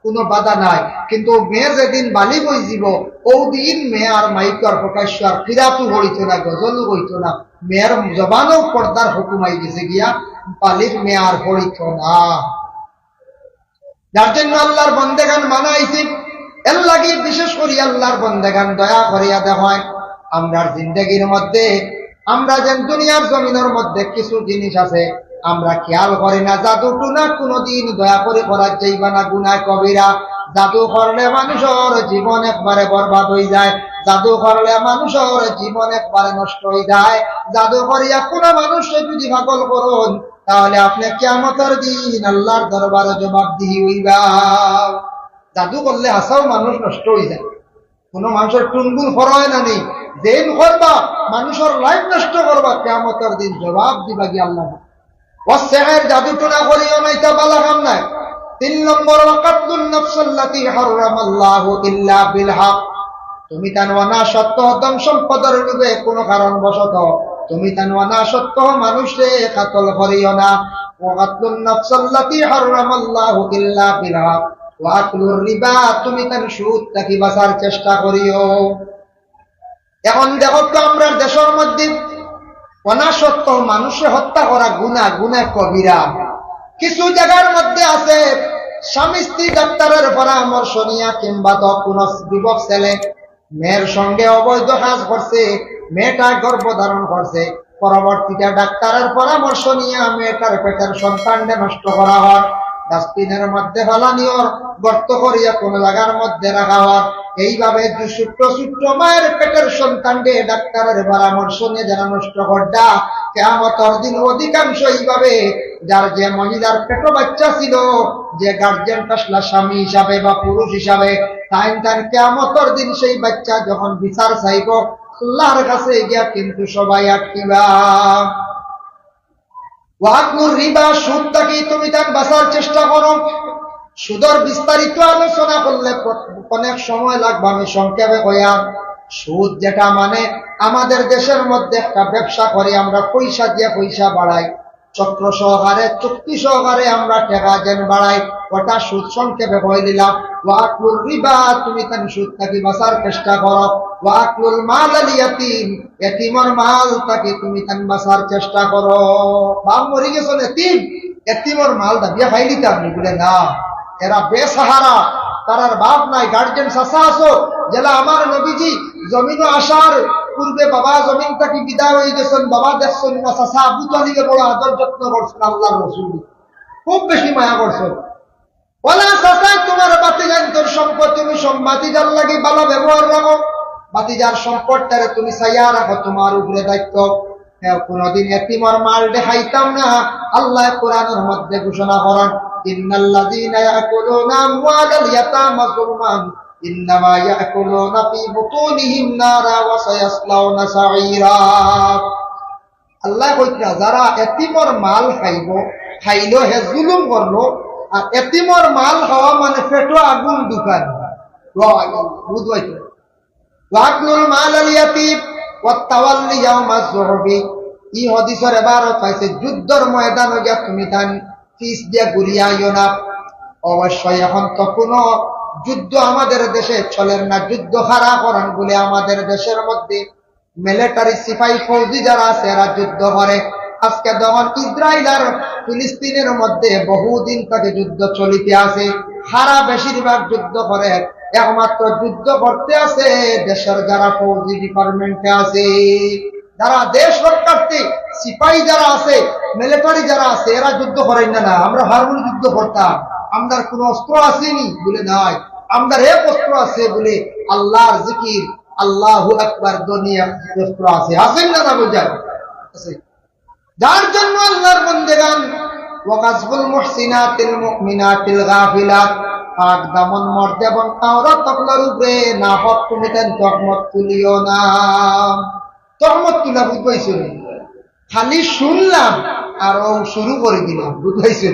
A: কোনো বাধা নাই, কিন্তু মেয়ে যেদিন বালিগ হয়ে যাব ও দিন মেয়ে আর মাইক আর প্রকাশ্য আর ফিরাতু হইত না, গজলও হইত না। মেয়ের জবানও পর্দার হুকুম আই গেছে গিয়া, বালিগ মেয়ে আর হইত না। যার জন্য আল্লাহর বন্দেগান মানাইছি। এর লাগে বিশেষ করে আল্লাহর বন্দেগান দয়া করিয়া দেখায় আমরার জিন্দগির মধ্যে, আমরা যেন দুনিয়ার জমিনের মধ্যে কিছু জিনিস আছে আমরা খেয়াল করি না। জাদু টুনা কোনদিন দয়া করে করা যাইবা না, গুনাহ কবিরা। জাদু করলে মানুষের জীবন একবারে বরবাদ হয়ে যায়, জাদু করলে মানুষের জীবন একবারে নষ্ট হয়ে যায়। জাদু করিয়া কোন মানুষকে যদি পাগল করুন, তাহলে আপনি কিয়ামতের দিন আল্লাহর দরবারে জবাবদিহি হইবা। জাদু করলে হাসাও মানুষ নষ্ট হয়ে যায়, কোন মানুষের টুনগুন হয় না নেই। যেন করবা মানুষের লাইফ নষ্ট করবা, কিয়ামতের দিন জবাব দিবা গিয়ে আল্লাহ। ওয়াসেহের জাদু টুনা করিও নাই, তা বালা কাম নাই। 3 নম্বর ওয়াকাতুন নাফসাল্লাতী হারামাল্লাহু ইল্লা বিল হক। তুমি তানওয়ানা সত্য ধন সম্পদের লোভে কোন কারণ বশত তুমি তানওয়ানা সত্য মানুষে কাতল করিও না। ওয়াকাতুন নাফসাল্লাতী হারামাল্লাহু ইল্লা বিল হক ওয়া আকলুর রিবা। তুমি তান সুদ থেকে বাঁচার চেষ্টা করিও। এখন দেখো তো আমরা দেশের মধ্যে অনাসত্য মানুষে হত্যা করা গুনাহ, গুনাহ কবিরা। কিছু জায়গার মধ্যে আছে স্বামী স্ত্রী ডাক্তারের পরামর্শ নিয়া কিংবা তো কোন যুবক ছেলে মেয়ের সঙ্গে অবৈধ কাজ করছে, মেয়েটা গর্ভধারণ করছে, পরবর্তীতে ডাক্তারের পরামর্শ নিয়ে মেয়েটার পেটের সন্তানকে নষ্ট করা হয়, ডাস্টবিনের মধ্যে ফেলানিও, গর্ত করিয়া কোন জায়গার মধ্যে রাখা হয়। এইভাবে ছোট্ট ছোট্ট মায়ের পেটের সন্তানকে ডাক্তারের পরামর্শ নিয়ে যারা নষ্ট করডা, কিয়ামতের দিন অধিকাংশ এইভাবে যার যে মহিলার পেটে বাচ্চা ছিল, যে গার্জিয়ান আসলা স্বামী হিসাবে বা পুরুষ হিসাবে, তাই কিয়ামতের দিন সেই বাচ্চা যখন বিচার চাইব আল্লাহর কাছে গিয়া কিন্তু সবাই আটকিবা। ওয়াকুর রিবা, সুদ থেকে তুমি তার বাঁচার চেষ্টা করো। সুদের বিস্তারিত আলোচনা করলে অনেক সময় লাগবে, আমি সংক্ষেপে কইয়া। সুদ যেটা মানে আমাদের দেশের মধ্যে একটা ব্যবসা করে আমরা পয়সা দিয়ে পয়সা বাড়াই, চক্র সহকারে চুক্তি সহকারে আমরা টাকা যেন বাড়াই, ওটা সুদ। সংক্ষেপে কই দিলাম ওয়াকুর রিবা, তুমি তার সুদ থেকে বাঁচার চেষ্টা করো। ওয়াকুল মাল আল ইয়াতীম, এতিমের মাল থেকে তুমি তার বাঁচার চেষ্টা করো। বাপ মরে গেছে এতিম, এতিমের মাল দাবিয়া খাই দিতে আপনি বলে না, এরা বেসাহারা, তারার বাপ নাই, গার্জেন চাচা আছো। যেটা আমার নবীজি জমিন আসার পূর্বে বাবা জমিন থেকে বিদায় হয়ে গেছেন, বাবা দেখছেন না, চাচা আবু তালিবে বড় আদর যত্ন করছেন, আল্লাহ রসুল খুব বেশি মায়া করছেন। ওলা চাচা তোমার বাতিজান তোর সম্পদ, তুমি বাতিজার লাগে ভালো ব্যবহার রাখো, বাতিজার সম্পদটারে তুমি চাইয়া রাখো, তোমার উপরে দায়িত্ব। কোনদিন এতিমের মাল দেখাইতাম না। আল্লাহ কোরআনের মধ্যে ঘোষণা করেন ইন্নাল্লাযীনা ইয়াকুলুনা আমওয়ালাল ইয়াতামা যুলমান ইন্নামা ইয়াকুলুনা ফি বুতুনিহিম নারা ওয়া সায়াসলাউনা সাঈরা। আল্লাহ কইতা যারা এতিমর মাল খাইলো হে জুলুম করলো, আর এতিমর মাল খাওয়া মানে পেটো আগুন দোকান। বুঝবাইতো ওয়াকলুল মাল আল ইয়াতীম ওয়া তাওয়াল্লি ইয়াউমাজ যুহবি। ই হাদিসের ইবারত পাইছে যুদ্ধর ময়দানে গিয়া তুমি তান ফিস দিয়া গুলিয়াইও না। অবশ্যই এখন তো কোনো যুদ্ধ আমাদের দেশে চলেন না, যুদ্ধ হারা করেন বলে আমাদের দেশের মধ্যে মিলিটারি সিপাহী ফৌজি যারা আছে এরা যুদ্ধ করে। আজকে যখন ইসরায়েল আর ফিলিস্তিনের মধ্যে বহুদিন থেকে যুদ্ধ চলিতে আছে, হারা বেশিরভাগ যুদ্ধ করে, একমাত্র যুদ্ধ করতে আছে দেশের যারা ফৌজি ডিপার্টমেন্টে আছে, যারা দেশ রক্ষার্থী সিপাহী যারা আছে, মিলিটারি যারা আছে, এরা যুদ্ধ করেন না। আমরা হারমোনি যুদ্ধ করতাম, আমাদের কোন অস্ত্র আসেনি বলে নাই, আমাদের এক অস্ত্র আছে বলে আল্লাহর জিকির, আল্লাহু আকবার দুনিয়া অস্ত্র আছে, আছেন না? বুঝায় আছে। যার জন্য আল্লাহর বান্দাগান ওয়াকাসবুল মুহসিনাতিল মুমিনাতিল গাফিলাত, পাক দামন মর্দে এবং আওরাত তকলার উপরে না হক তুমি তেন তহমত তুলিও না। তহমত তুলা বুঝাইছো খালি শুনলাম আর ও শুরু করে দিলাম, বুঝাইছো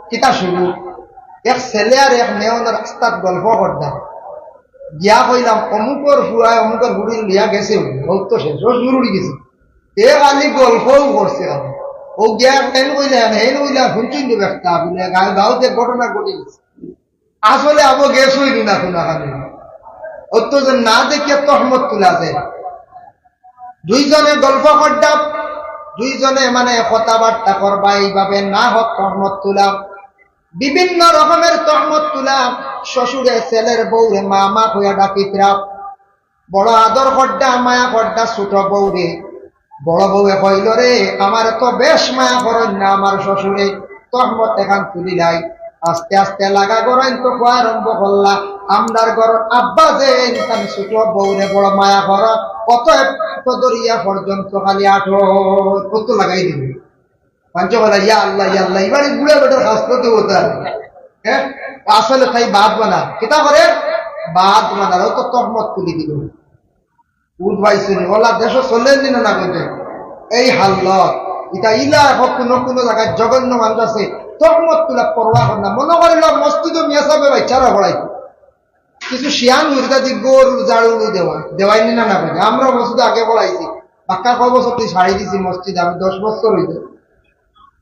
A: কিতা শুরু? এক ছেলে আর এক মেয়ন রাস্তাত গল্প করতাম, গিয়া কইলাম অমুকর ফুয়ায় অমুকর বুড়ি লিয়া গেছে, তো শেষ জরুরি গেছে, এ খালি গল্পও করছে। ও গিয়া হেন কইলাম হেন কইলাম শুনছেন তো ব্যক্তা বলে গাঁওতে ঘটনা ঘটে গেছে, আসলে আবো গেছ হইল না কোনা খালি অত যে না দেখিয়া তহমত তুলা যায়। দুইজনে গল্প করতাম, দুইজনে মানে কথাবার্তা করবা এইভাবে না হোক তহমত তুলাম, বিভিন্ন রকমের তহমত তুলাম। শ্বশুরে ছেলের বউরে মা হইয়া ডাকিতরা, বড় আদর করডা মায়া করডা ছোট বউরে। বড় বউয়ে কইল রে আমার তো বেশ মায়া করেন না আমার শ্বশুরে, তহমত এখান তুলি নাই। আস্তে আস্তে লাগা গড়াইন তো খোয়া আরম্ভ করলা। আমরার ঘর আব্বা যে ছোট বউরে বড় মায়া কর, কত দরিয়া পর্যন্ত খালি আঠো কত লাগাই দিবি পঞ্চবেলা ইয়া আল্লাহ ইয়া আল্লাহ। এবারে বুড়ে বেটার হাসতে হতো, হ্যাঁ আসলে তাই বাদ বানা কিতা করে বাদ বানার ও তো তহমত তুলি দিল। উঠবাইছে ওলা দেশ চলেন দিন না বলতে এই হাল্লত এটা ইলা এখন কোনো জায়গায় জঘন্য মানুষ আছে তহমত তুলা পড়া কর না। মনে করিল মসজিদ মিয়া সাহেব বাচ্চারা পড়াইতো কিছু শিয়ান উর্দা দি গরু জাড়ু দেওয়াইনি না না বলে। আমরা মসজিদ আগে পড়াইছি, বাক্কা ক বছর তুই ছাড়ি দিছি মসজিদ, আমি 10 বছর হইতে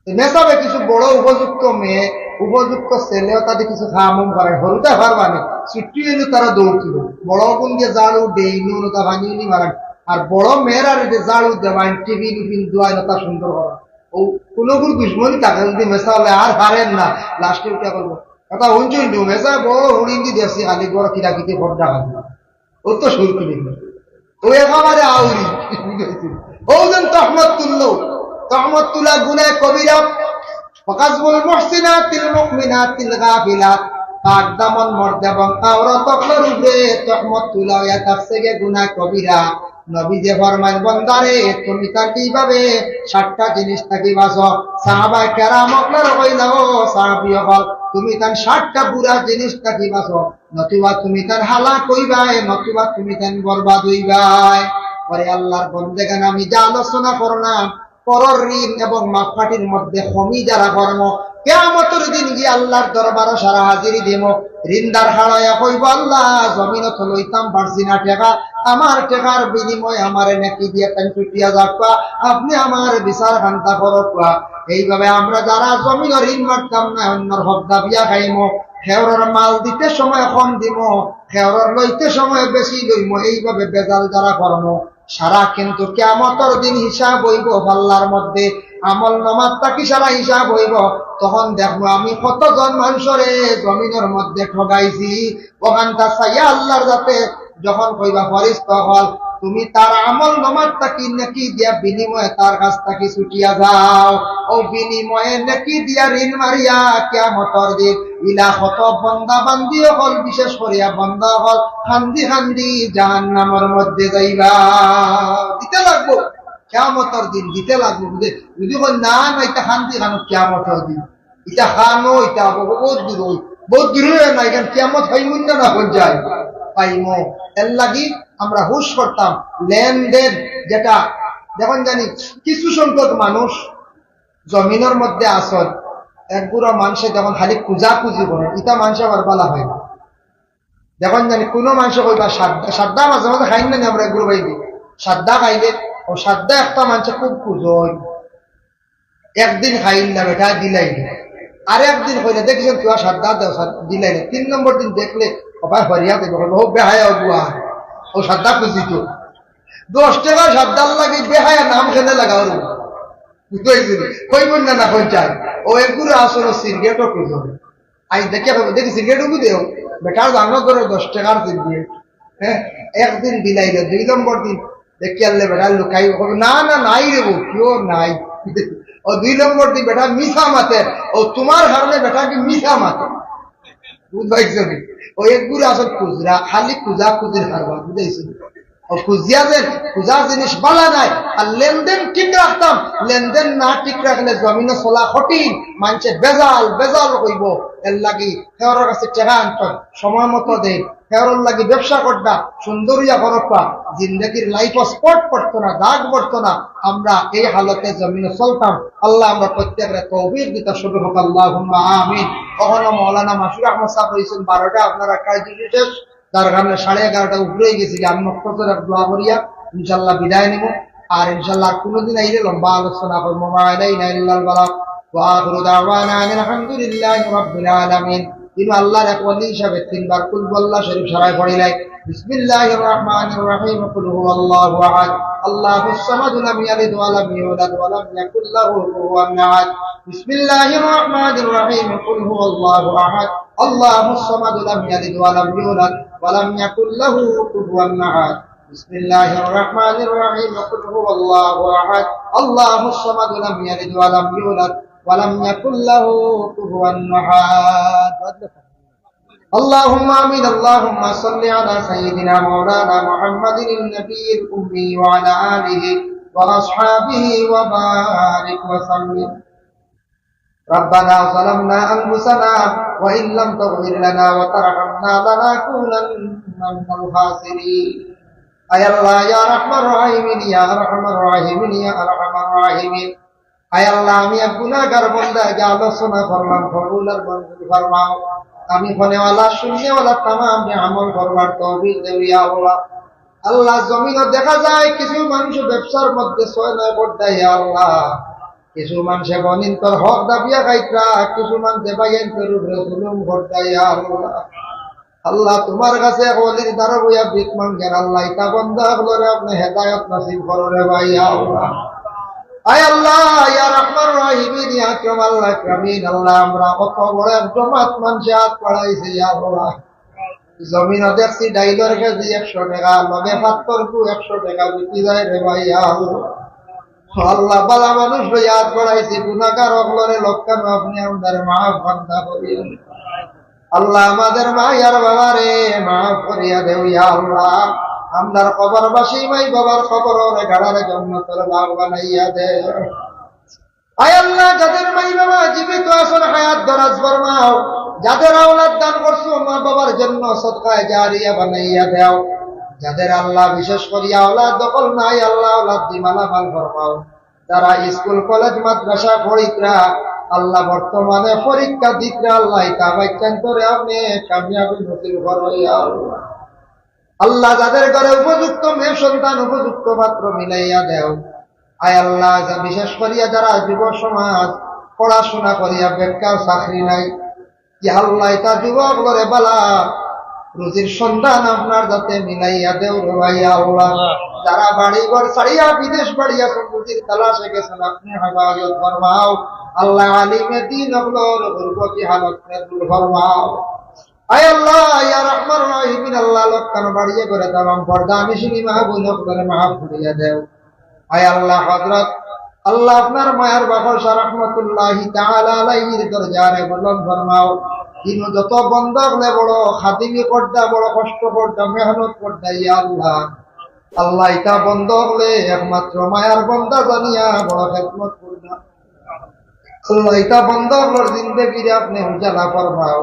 A: মেসাবে কিছু বড় উপযুক্ত মেয়ে উপযুক্ত ছেলেও তাদের কিছু খামুম করে হরুতে পারবানি ছুটি এনে তারা দৌড়ছিল। বড় গুণ দিয়ে জাড়ু দেইনি অনুতা ভাঙিনি মারান, আর বড় মেয়েরা জাড়ু দেওয়াইন টিভি টিফিন দোয়াই নতা সুন্দর করা। ও কোনো গুণ দুশ্মনী তাকে যদি মেসা হলে আর পারেন না, লাস্টে উঠে করবো কথা শুনছুন তো মেসা বড় হুড়িন্দি দেশি খালি বড় কিরাকিতে ভরটা খালি ও তো সুর তুলি ও একেবারে আউরি ও যেন তহমত তুললো। তহমত তুলা গুনায় কবিরা। ওয়াকাসবুল মুহসিনাতিল মুমিনাতিল গাফিলাত, পাক দামন মর্দে এবং আওরাত তকলার উপরে তহমত তুলা ইয়া তাফসিরে গুনাহ কবিরা। নবী যে ফরমান বান্দারে তুমি তার কিভাবে 7টা জিনিস থাকি বাঁচো। সাহাবায়ে কেরাম আপনারা কইলা ও সাহাবী হল তুমি তার 7টা বুড়া জিনিস থাকি বাঁচো, নতুবা তুমি তার হালাক হইবাই, নতুবা তুমি তার বরবাদ হইবাই। পরে আল্লাহর বন্দেগান আমি যা আলোচনা করলাম পরর ঋণ এবং মাফাটির মধ্যে খমি যারা কর্ম কিয়ামতের দিন গিয়ে আল্লাহর দরবারে সারা হাজিরি দেব। ঋণদার হারায়া কইব আল্লাহ জমিনত লইতাম পারছি না টাকা, আমার টাকার বিনিময়ে আমার নেকি দিয়ে তাই ছুটিয়া যাবা, আপনি আমার বিচার খান্তা করবা। এইভাবে আমরা যারা জমিন ঋণ মারতাম না অন্যর হক দাবিয়া খাইম, খেওরের মাল দিতে সময় কম দিব, খেওরের লইতে সময় বেশি লইম, এইভাবে বেজাল যারা কর্ম সারা কিন্তু কিয়ামতের দিন হিসাব হইব আল্লাহর মধ্যে। আমল নামাজ তাকি সারা হিসাব হইব। তখন দেখবো আমি কতজন মানুষরে জমিনের মধ্যে ঠগাইছি। ওখানটা চাইয়া আল্লাহর যাতে যখন কইবা ফরিস্তা হল তুমি তার আমল নামাজ তাকি নেকি দিয়া বিনিময়ে তার কাছ থেকে ছুটিয়া যাও, ও বিনিময়ে নেকি দিয়া ঋণ মারিয়া কিয়ামতের দিন ইলা কত বন্দা বান্দি হল, বিশেষ করিয়া বন্দা হল খান্দি খান্দি জাহান্নামের মধ্যে যাইবা। দিতে লাগবো কিয়ামতের দিন, দিতে লাগবো। যদি না না এটা খান্দি খানো কিয়ামতের দিন, এটা খানো এটা বহুত দূর বহুত দূরে না, এখানে কিয়ামত হইমুন না হয়ে যায় পাইমো। এর লাগি আমরা হুশ করতাম লেনদেন যেটা যখন জানি কিছু সংখ্যক মানুষ জমিনের মধ্যে আসল একগুলো মানুষে যখন খালি খুঁজি করে ইটা মানুষ আবার বলা হয় না। যখন জানি কোনো মানুষ কইবা সাদ্দা মাঝে মাঝে খাই না আমরা এগুলো বাইদি সাদ্দা খাইলে ও সাদ্দা একটা মানুষে খুব খুঁজোয়, একদিন খাইল না বেটা দিলাই না, আর একদিন কইলে দেখছেন তুই সাদ্দা দেও দিলাই না, 3 নম্বর দিন দেখলে সবাই হরিয়া দেবে বহু বেহায়া বুয়া ও সাদ্দা খুঁজি তো 10 টাকা সাদ্দার লাগে বেহায়া নাম খেলে লাগাও কইব না কই চাই ও এগুলো আসলে সিগারেটও খুঁজো আই দেখি সিগারেটও দেও বেটার জানো করে 10 টাকার সিগারেট, হ্যাঁ একদিন দিলাইলে 2 নম্বর দিন দেখি আনলে বেটা লুকাই না না নাই রে কেউ নাই ও 2 নম্বর দিন বেটা মিশা মাতে ও তোমার কারণে বেটা কি মিশা মাতে বুঝাইছো ও এগুলো আসল খুচরা খালি খুঁজির কারবার বুঝাইছো ও খুঁজিয়া যে খুঁজার জিনিস বালা নাই আর লেনদেন ঠিক রাখতাম, লেনদেন না ঠিক রাখলে জমিনে চলা কঠিন, মানুষে বেজাল কইব। এর লাগি হেওয়ার কাছে টেকা আনতাম সময় মতো দেয়, হেওয়ার লাগি ব্যবসা করতা সুন্দরিয়া করতা, জিন্দগির লাইফ স্পট পড়তো না, দাগ পড়তো না, আমরা এই হালতে জমিনে চলতাম। আল্লাহ আমরা প্রত্যেকের তৌফিক দিতে শুরু হোক, আল্লাহুম্মা আমিন। কখনো মৌলানা মাসুর আহমদ সাহেব রয়েছেন 12টা, আপনারা কাজ শেষ তার কারণে 11:30 উপরে গেছি, আমি মক্তসর দোয়া করিয়া ইনশাল্লাহ বিদায় নিব। আর ইনশাল্লাহ কোনদিন আইলে লম্বা আলোচনা করবো। আলহামদুলিল্লাহি রাব্বিল আলামিন। তিনি আল্লাহর এক ওলি হিসাবে 3 বার কুল আল্লাহ শরীফ সারায় পড়িলাই। বিসমিল্লাহির রহমানির রহিম। কুল হুয়াল্লাহু আহাদ আল্লাহুস সামাদ লাম ইয়ালিদ ওয়া লাম ইউলাদ ওয়া লাম ইয়াকুল লাহু কুফুওয়ান আহাদ। বিসমিল্লাহির রহমানির রহিম। কুল হুয়াল্লাহু আহাদ আল্লাহুস সামাদ লাম ইয়ালিদ ওয়া লাম ইউলাদ ওয়া লাম ইয়াকুল লাহু কুফুওয়ান আহাদ। বিসমিল্লাহির রহমানির রহিম। কুল হুয়াল্লাহু আহাদ আল্লাহুস সামাদ লাম ইয়ালিদ ওয়া লাম ইউলাদ ওয়া লাম ইয়াকুল লাহু কুফুওয়ান আহাদ। اللهم آمين. اللهم صل على سيدنا مولانا محمد النبي الأمي وعلى آله وأصحابه وبارك وسلم. ربنا ظلمنا أنفسنا وإن لم تغفر لنا وترحمنا لنكونن من الخاسرين. أي الله يا رحمن الراحمين يا أرحم الراحمين يا أرحم الراحمين. أي الله আমি এক গুনাহগার বান্দা, যা আলোচনা করলাম কবুল আর মঞ্জুর ফরমাও। আমি ফনেওয়ালা শূন্যওয়ালা তামাম আমল করবার তৌফিক দেও ইয়া আল্লাহ। আল্লাহ জমিনে দেখা যায় কিছু মানুষ ব্যবসার মধ্যে 6-9 করতে, ইয়া আল্লাহ কিছু মানুষে বনিন তোর হক দাবিয়া খাইতরা, কিছু মানুষ বাইন তোর উপরে জুলুম করতে, ইয়া আল্লাহ। আল্লাহ তোমার কাছে ওলির দ্বারা বইয়া ভিক মাঙ্গেন, আল্লাহ ইতা বান্দা গুলোরে আপনি হেদায়েত নসিব করো রে ভাই, ইয়া আল্লাহ। আয় আল্লাহ ইয়া রহমান রহিমিন ইয়া আকরামাল আকরামিন। আল্লাহ আমরা কত বড় এক জমাত মানুষ হাত পড়াইছি, ইয়া আল্লাহ জমিন দেখছি ডাইলর কেজি 100 টাকা, লগে পাত্তরকু 100 টাকা বিক্রি যায় রে ভাই, ইয়া আল্লাহ। আল্লাহ বালা মানুষ হাত পড়াইছি, গুনাহগার হকলরে লক্ষানো আপনি আমাদের মাফ বান্দা করিয়েন। আল্লাহ আমাদের মা আর বাবা রে মাফ করিয়া দেও, ইয়া আল্লাহ। আমদার কবরবাসী মাই বাবার খবর রে গাড়ারে জান্নাতের বাগ বানাইয়া দে। আয় আল্লাহ যাদের মাই বাবা জীবিত আছেন হায়াত দরাজ ফরমাও, যাদের আওলাদ দান করছো মা বাবার জন্য সদকায়ে জারিয়া বানাইয়া দাও। যাদের আল্লাহ বিশেষ করিয়া আওলাদ দখল নাই, আল্লাহ আওলাদ দি মালামাল ফরমাও। যারা স্কুল কলেজ মাদ্রাসা পড়িতরা, আল্লাহ বর্তমানে পরীক্ষা দিতরা, আল্লাহ এটা বাইচান করে আপনি কামিয়াবি নসিব করো, ইয়া আল্লাহ। আল্লাহ যাদের ঘরে উপযুক্ত মেয়ে সন্তান উপযুক্ত পাত্র মিলাইয়া দেও। আয় আল্লাহ বিশেষ করিয়া যারা যুব সমাজ পড়াশোনা করিয়া বেকার চাকরি নাই, ইয়া আল্লাহ এটা যুবক লরে বালা রুজির সন্ধান আপনার যাতে মিলাইয়া দেও রে ভাই, ইয়া আল্লাহ। যারা বাড়ি ঘর ছাড়িয়া বিদেশ বাড়িয়া রুজির তালাশে গেছেন, আপনি হেফাজত ফরমাও। আল্লাহ আলিমে দ্বীন হকলর গুরবতি হালত দূর ফরমাও। আয় আল্লাহ ইয়া রহমান রহিমিন। আল্লাহ লক্ষণ বাড়িয়ে করে তামাম পর্দা আমি শুনি মাহবুব করে মাফ করিয়া দেও। আয় আল্লাহ হযরত আল্লাহ আপনার মায়ের বাবা রাহমাতুল্লাহি তাআলা আলাইহির দরজারে বুলন্দ ফরমাও। তিনি যত বন্দা হলে বড় খাদিমি করদা, বড় কষ্ট করদা, মেহনত করদা, ইয়া আল্লাহ। আল্লাহ এটা বন্ধ হলে একমাত্র মায়ার বন্দা জানিয়া বড় খেদমত করদা। আল্লাহ এটা বন্ধ হলোর জিন্দেগিরে আপনি উজালা ফরমাও।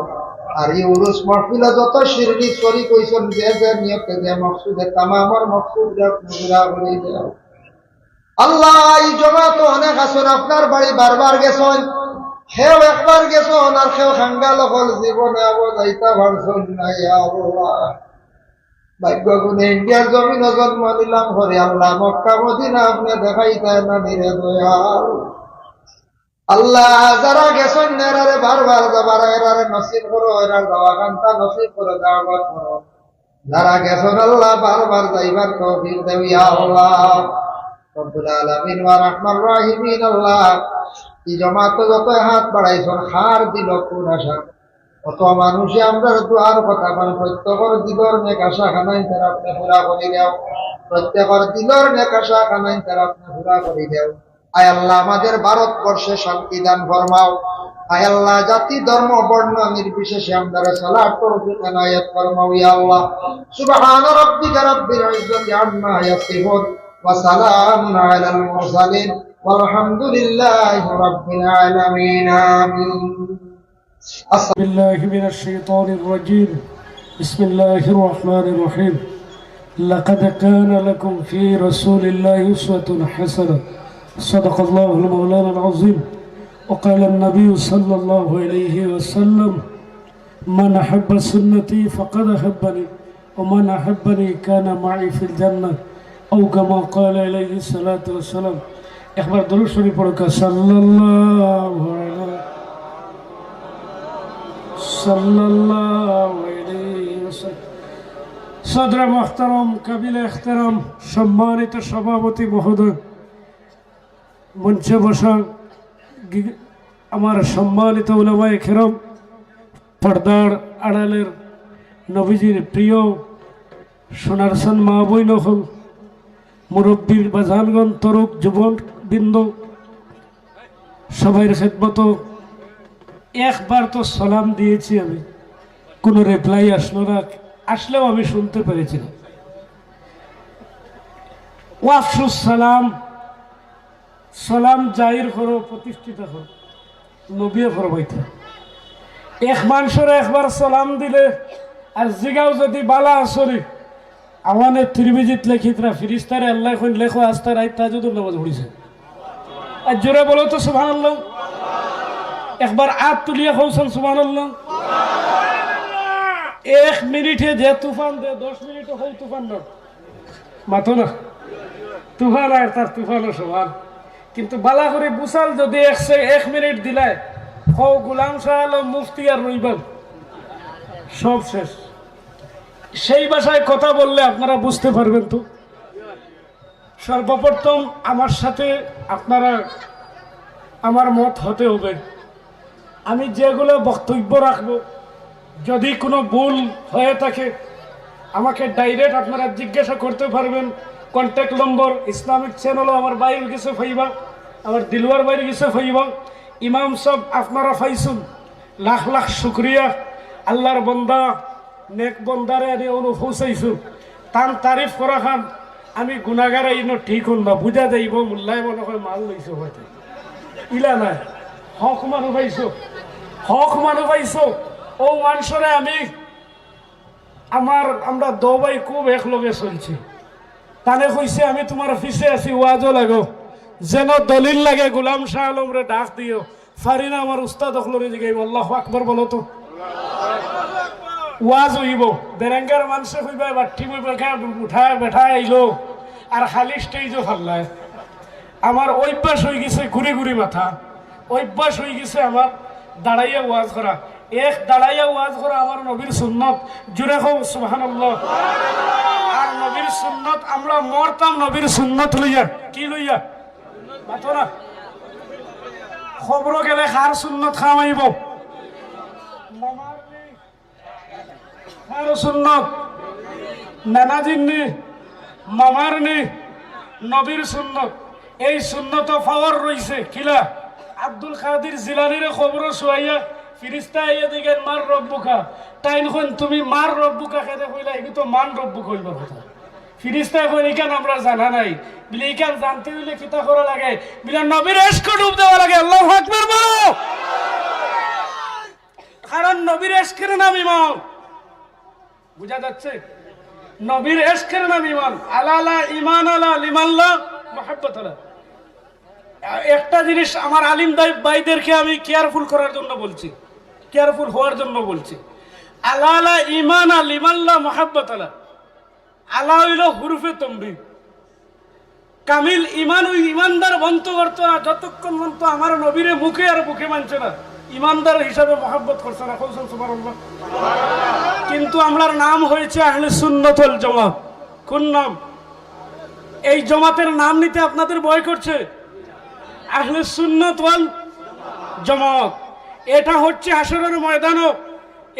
A: আর এই উরুস মাহফিলে যত শিরনি শরীক হইছেন যে যে নিয়তে যে মকসুদে তামামর মকসুদ পুরা করে দাও আল্লাহ। এই জমাত অনেক আছেন আপনার বাড়ি বারবার গেছেন, সেও একবার গেছেন আর সেও খাঙ্গা লখল জীবনে আবার যাইতা পারছেন না। ইয়া আল্লাহ, ভাগ্য গুণে ইন্ডিয়ার জমিন জন্ম নিলাম করে আল্লাহ মক্কা মদিনা আপনি দেখাইতেন না নিরে দয়াল। আল্লাহ যারা গেছেন এরারে বারবার যাবার এরারে নসিব করো, এরার যাওয়া কান্তা নসিব করো, দাওয়াত করো। যারা গেছেন আল্লাহ বারবার যাইবার তৌফিক দেও ইয়া আল্লাহ রব্বুল আলামিন ওয়া রাহমার রাহিমিন। আল্লাহ এই জমাত যত হাত বাড়াইছেন হার দিল কোন আশা, কত মানুষে আমরা দুয়ার কথা বল, প্রত্যেকের দিলর নেক আশা খানাই তারা আপনি পুরা করে দেও, প্রত্যেকের দিলর নেক আশা খানাই তারা আপনি পুরা করে দেও। আয় আল্লাহ আমাদের ভারতবর্ষে শান্তি দান ফরমাও। আয় আল্লাহ জাতি ধর্ম বর্ণ নির্বিশেষে আমরা সালাত তৌফিক এনায়েত ফরমাও ইয়া আল্লাহ। সুবহান রাব্বিকা রাব্বিল ইজ্জাতি আম্মা ইয়াসিফুন ওয়া সালামুন আলাল মুরসালিন ওয়ালহামদুলিল্লাহি রাব্বিল আলামিন। আমিন।
B: بالله من الشيطان الرجيم. بسم الله الرحمن الرحيم. لقد كان لكم في رسول الله أسوة حسنة. صدق الله المولانا العظيم. وقال النبي صلى الله عليه وسلم: من أحب سنتي فقد أحبني ومن أحبني كان معي في الجنة، أو كما قال عليه الصلاة والسلام. إخبار درود شريف পড়ুক সাল্লাল্লাহু আলাইহি ওয়াসাল্লাম। সদর মুহতারাম, কাবিলে ইহতারাম, সম্মানিত সভাপতি মহোদয়, মঞ্চে বসা আমার সম্মানিত উলামায়ে কেরাম, পর্দার আড়ালের নবীজির প্রিয় সোনারসান মা বোন হল, মুরব্বীর বাজানগণ, তরুক যুবক বৃন্দ, সবাইয়ের খেদমত একবার তো সালাম দিয়েছি আমি, কোনো রিপ্লাই আসলো না, আসলেও আমি শুনতে পেরেছিলাম। ওয়াফসুস সালাম, সালাম জাহির করো, প্রতিষ্ঠিত করো, নবী ফরমাইতে এক মানুষের একবার সালাম দিলে আর জিগাও যদি বালা আসরি আমাদের ত্রিবিজিত লেখিতরা ফিরিস্তারে আল্লাহ এখন লেখো আস্তা রাইত তাজুদুর নামাজ পড়িছে। আর জোরে বলো তো সুবহানাল্লাহ। একবার আত তুলিয়া কৌশল সুবহানাল্লাহ। 1 মিনিটে যে তুফান দে 10 মিনিটে হল তুফান না মাতো না, তুফান আর তার তুফানও সমান। কিন্তু বালা করে বুসাল যদি 1 মিনিট দিলায় হও গোলাম শাহ আলম মুফতি আর রইবান সব শেষ। সেই ভাষায় কথা বললে আপনারা বুঝতে পারবেন। তো সর্বপ্রথম আমার সাথে আপনারা আমার মত হতে হবে। আমি যেগুলো বক্তব্য রাখবো যদি কোনো ভুল হয়ে থাকে আমাকে ডাইরেক্ট আপনারা জিজ্ঞাসা করতে পারবেন। কন্ট্যাক্ট নম্বর ইসলামিক চ্যানেলও আমার বাইরে গেছে ফাইবা, আমার দিলওয়ার বাইরে গেছে ফাইবা। ইমাম সব আপনারা ফাইছুন, লাখ লাখ শুক্রিয়া। আল্লাহর বন্দা নেক বন্দারে আমি অনুভূচাইছুন, তান তারিফ করা খান আমি গুণাগারে ইনো ঠিক হন না, বুঝা যাইব মোল্লাই মনে হয় মাল লইছো হয়তো ইলা নাই। হক মানুষ পাইছো, হক মানুষ পাইছো। ও মানুষরে আমি আমরা দবাই খুব একলগে চলছি। তানে কইছে আমি তোমার পিছে আছি, ওয়াজও লাগো, যেন দলিল লাগে গোলাম শাহ আলমরে ডাক দিও। ফারি না আমার উস্তাদ অখলরে জিগাইব আল্লাহু আকবার বলো তো। ওয়াজ হইব বেরেঙ্গার মানুষে কইবা বাঠি মই উঠায় বেঠায় আইলো আর খালি স্টেজও ফাল্লায়। আমার অভ্যাস হয়ে গেছে ঘুরে ঘুরে মাথা, অভ্যাস হয়ে গেছে আমার দাঁড়াইয়া ওয়াজ করা। এক দাঁড়াইয়া ওয়াজ করা আমার নবীর সুন্নত। জুড়ে হোক সুবহানাল্লাহ। আর নবীর সুন্নত আমরা মরতাম নবীর সুন্নত লইয়া। কি লইয়া মাথো না খবর গেলে খার সুন্নত খাওয়াইব, খার সুন্নত নানাজির নি মামার নি নবীর সুন্নত। এই সুন্নত পাওয়ার রইছে কিলা আব্দুল কাদের জিলানির খবর শুয়াইয়া ফিরিস্তা আইয়া দিগেন মার রব্বুকা। তাই নখন তুমি মার রব্বুকা খেতে কইলা, এগুলো তো মান রব্বু কইবার কথা। ফিরিস্তা এখন ইকান আমরা জানা নাই বলে ইকান জানতে হইলে কিতা করা লাগে বলে নবীর এশক ডুব দেওয়া লাগে। আল্লাহু আকবার বলো। কারণ নবীর এশকের নাম ইমান। বুঝা যাচ্ছে? নবীর এশকের নাম ইমান। আলা ইমান আলা লিমাল্লাহ মুহাব্বত আলা। একটা জিনিস আমার আলিম ভাইদেরকে আমি কেয়ারফুল করার জন্য বলছি, কেয়ারফুল হওয়ার জন্য বলছি। আলা ইমান আলা লিমাল্লাহ মুহাব্বত আলা। আলা হইল হুরুফে তমরি। কামিল ইমান ওই ইমানদার বন্ত করতো না যতক্ষণ বন্ত আমার নবীরে মুখে আর বুকে মানছে না, ইমানদার হিসাবে মহব্বত করছে না। সুবহানাল্লাহ। কিন্তু আমরার নাম হয়েছে আহলে সুন্নাত ওয়াল জামাত। কোন নাম? এই জামাতের নাম নিতে আপনাদের ভয় করছে? আহলে সুন্নাত ওয়াল জামাত। এটা হচ্ছে হাশরের ময়দানও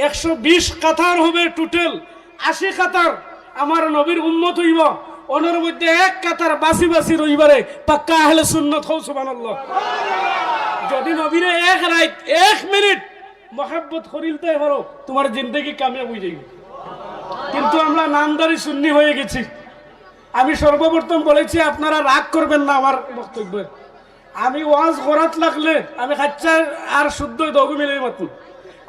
B: 120 কাতার হবে, টোটাল 80 কাতার আমার নবীর উম্মত হইব, ওনার মধ্যে এক কাতার বাসি বাসি রইবারে পাক্কা আহলে সুন্নাত হও। সুবহানাল্লাহ। যদি নবীরে এক রাত 1 মিনিট মহব্বত করিলতে পারো, তোমার জিন্দেগি কামিয়াব হয়ে যাবে। কিন্তু আমরা নামদারি সুন্নি হয়ে গেছি। আমি সর্বপ্রথম বলেছি, আপনারা রাগ করবেন না আমার বক্তব্যে। আমি ওয়াজ করাত লাগলে আমি খাচ্চা আর শুদ্ধ দগু মিলে মাত্র।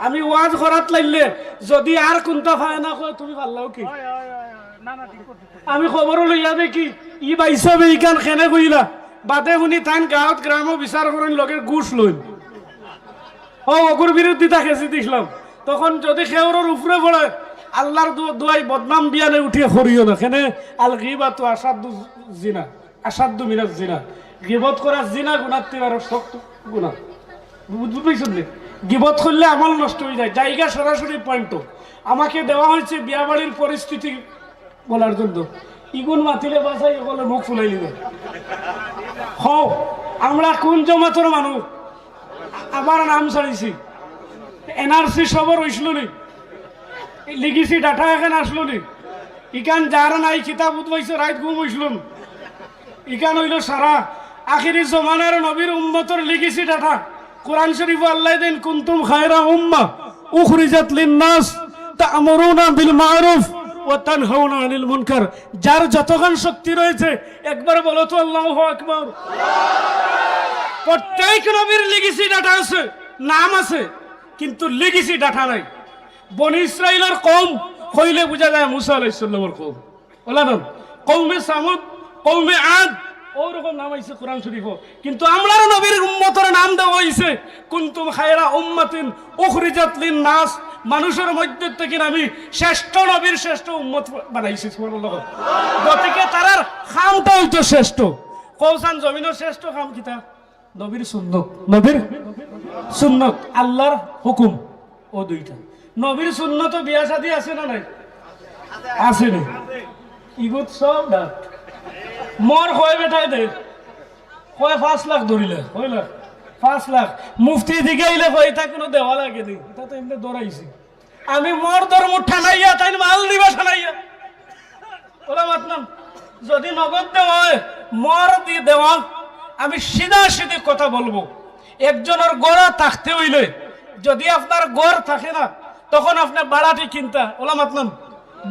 B: আমি ওয়াজ করাত লাগলে যদি আর কোনটা পায় না কয় তুমি পারলাও কি, আমি খবর লইয়া দেখি ই বাইসাবে ইকান খেনে কইলা বাদে শুনি তান গাঁৱত গ্রাম বিচার করেন লগে ঘুষ লইন। অগুর বিরোধিতা খেঁচি দিছিলাম। তখন যদি খেউরের উপরে পড়ে আল্লাহর দোয়াই বদনাম বিয়ানে উঠিয়ে করিও না। কেনে আল গিবাতু আসাদু জিনা, আসাদু মিনাজ জিনা। গিবত করা জিনা গুনার থেকে আরো শক্ত গুনাহ। বুঝবেন? গিবত করলে আমল নষ্ট হয়ে যায়। জায়গা সরাসরি পয়েন্ট আমাকে দেওয়া হয়েছে বিয়া বাড়ির পরিস্থিতি বলার জন্য। ইগুন মাতিলে বাসাই বলে মুখ ফুলাই নিবে। হও আমরা কোন জমাতর মানুষ? আমার নাম ছাড়িছি, এনআরসি সবর হইছিল নি, লিখিছি ডাটা এখানে আসলো নি। ইকান যার নাই কিতাব উদ্ভাইছে রাত ঘুম হইছিলাম। ইকান হইল সারা আখিরি জমানার নবীর উম্মতর লিখিছি ডাটা। কোরআন শরীফ আল্লাহ দেন কুনতুম খায়রা উম্মাহ উখরিজাত লিন-নাস তা'মুরুনা বিল মা'রুফ ওয়া তানহাউনা আনিল মুনকার। যার যতক্ষণ শক্তি রয়েছে একবার বলো তো আল্লাহু আকবার। প্রত্যেক নবীর লিখিছি ডাটা আছে, নাম আছে, কিন্তু লিখিছি ডাটা নাই। বনি ইসরাইলের কওম কইলে বোঝা যায় মুসা আলাইহিস সালামের কওম। ওলা না কওমে সামুদ, কওমে আদ, ওরকম নাম আইছে কোরআন শরীফ। কিন্তু আমরার নবীর উম্মতের নাম দেওয়া হইছে কুনতুম খায়রা উম্মাতিন উখরিজাত লিন-নাস। মানুষের মধ্যে থেকে আমি শ্রেষ্ঠ নবীর শ্রেষ্ঠ উম্মত বানাইছি। সুবহানাল্লাহ। গতিকে তারার খামটা হইতো শ্রেষ্ঠ। কওসান জমিনের শ্রেষ্ঠ খাম কিতা? নবীর সুন্নত। নবীর সুন্নত, আল্লাহর হুকুম, ও দুইটা। নবীর সুন্নত বিয়া শাদী আছে না নাই? আছে না? ইগুত সব ডাক মোর কয় বেটাই দে কয় 5 লাখ ধরিলে কয় লাখ 5 লাখ মুফতি দিকে আইলে কয় এটা কোনো দেওয়া লাগে নি, এটা তো এমনি দৌড়াইছি। আমি মোর ধর্ম ঠানাইয়া তাই মাল দিবা ঠানাইয়া ওরা মাতলাম। যদি নগদ দেওয়া হয় মোর দি দেওয়া, আমি সিধা সিধি কথা বলবো। একজনের গড়া থাকতে হইলে, যদি আপনার গড় থাকে না তখন আপনার বাড়াটি কিনতা ওলা মাতলাম।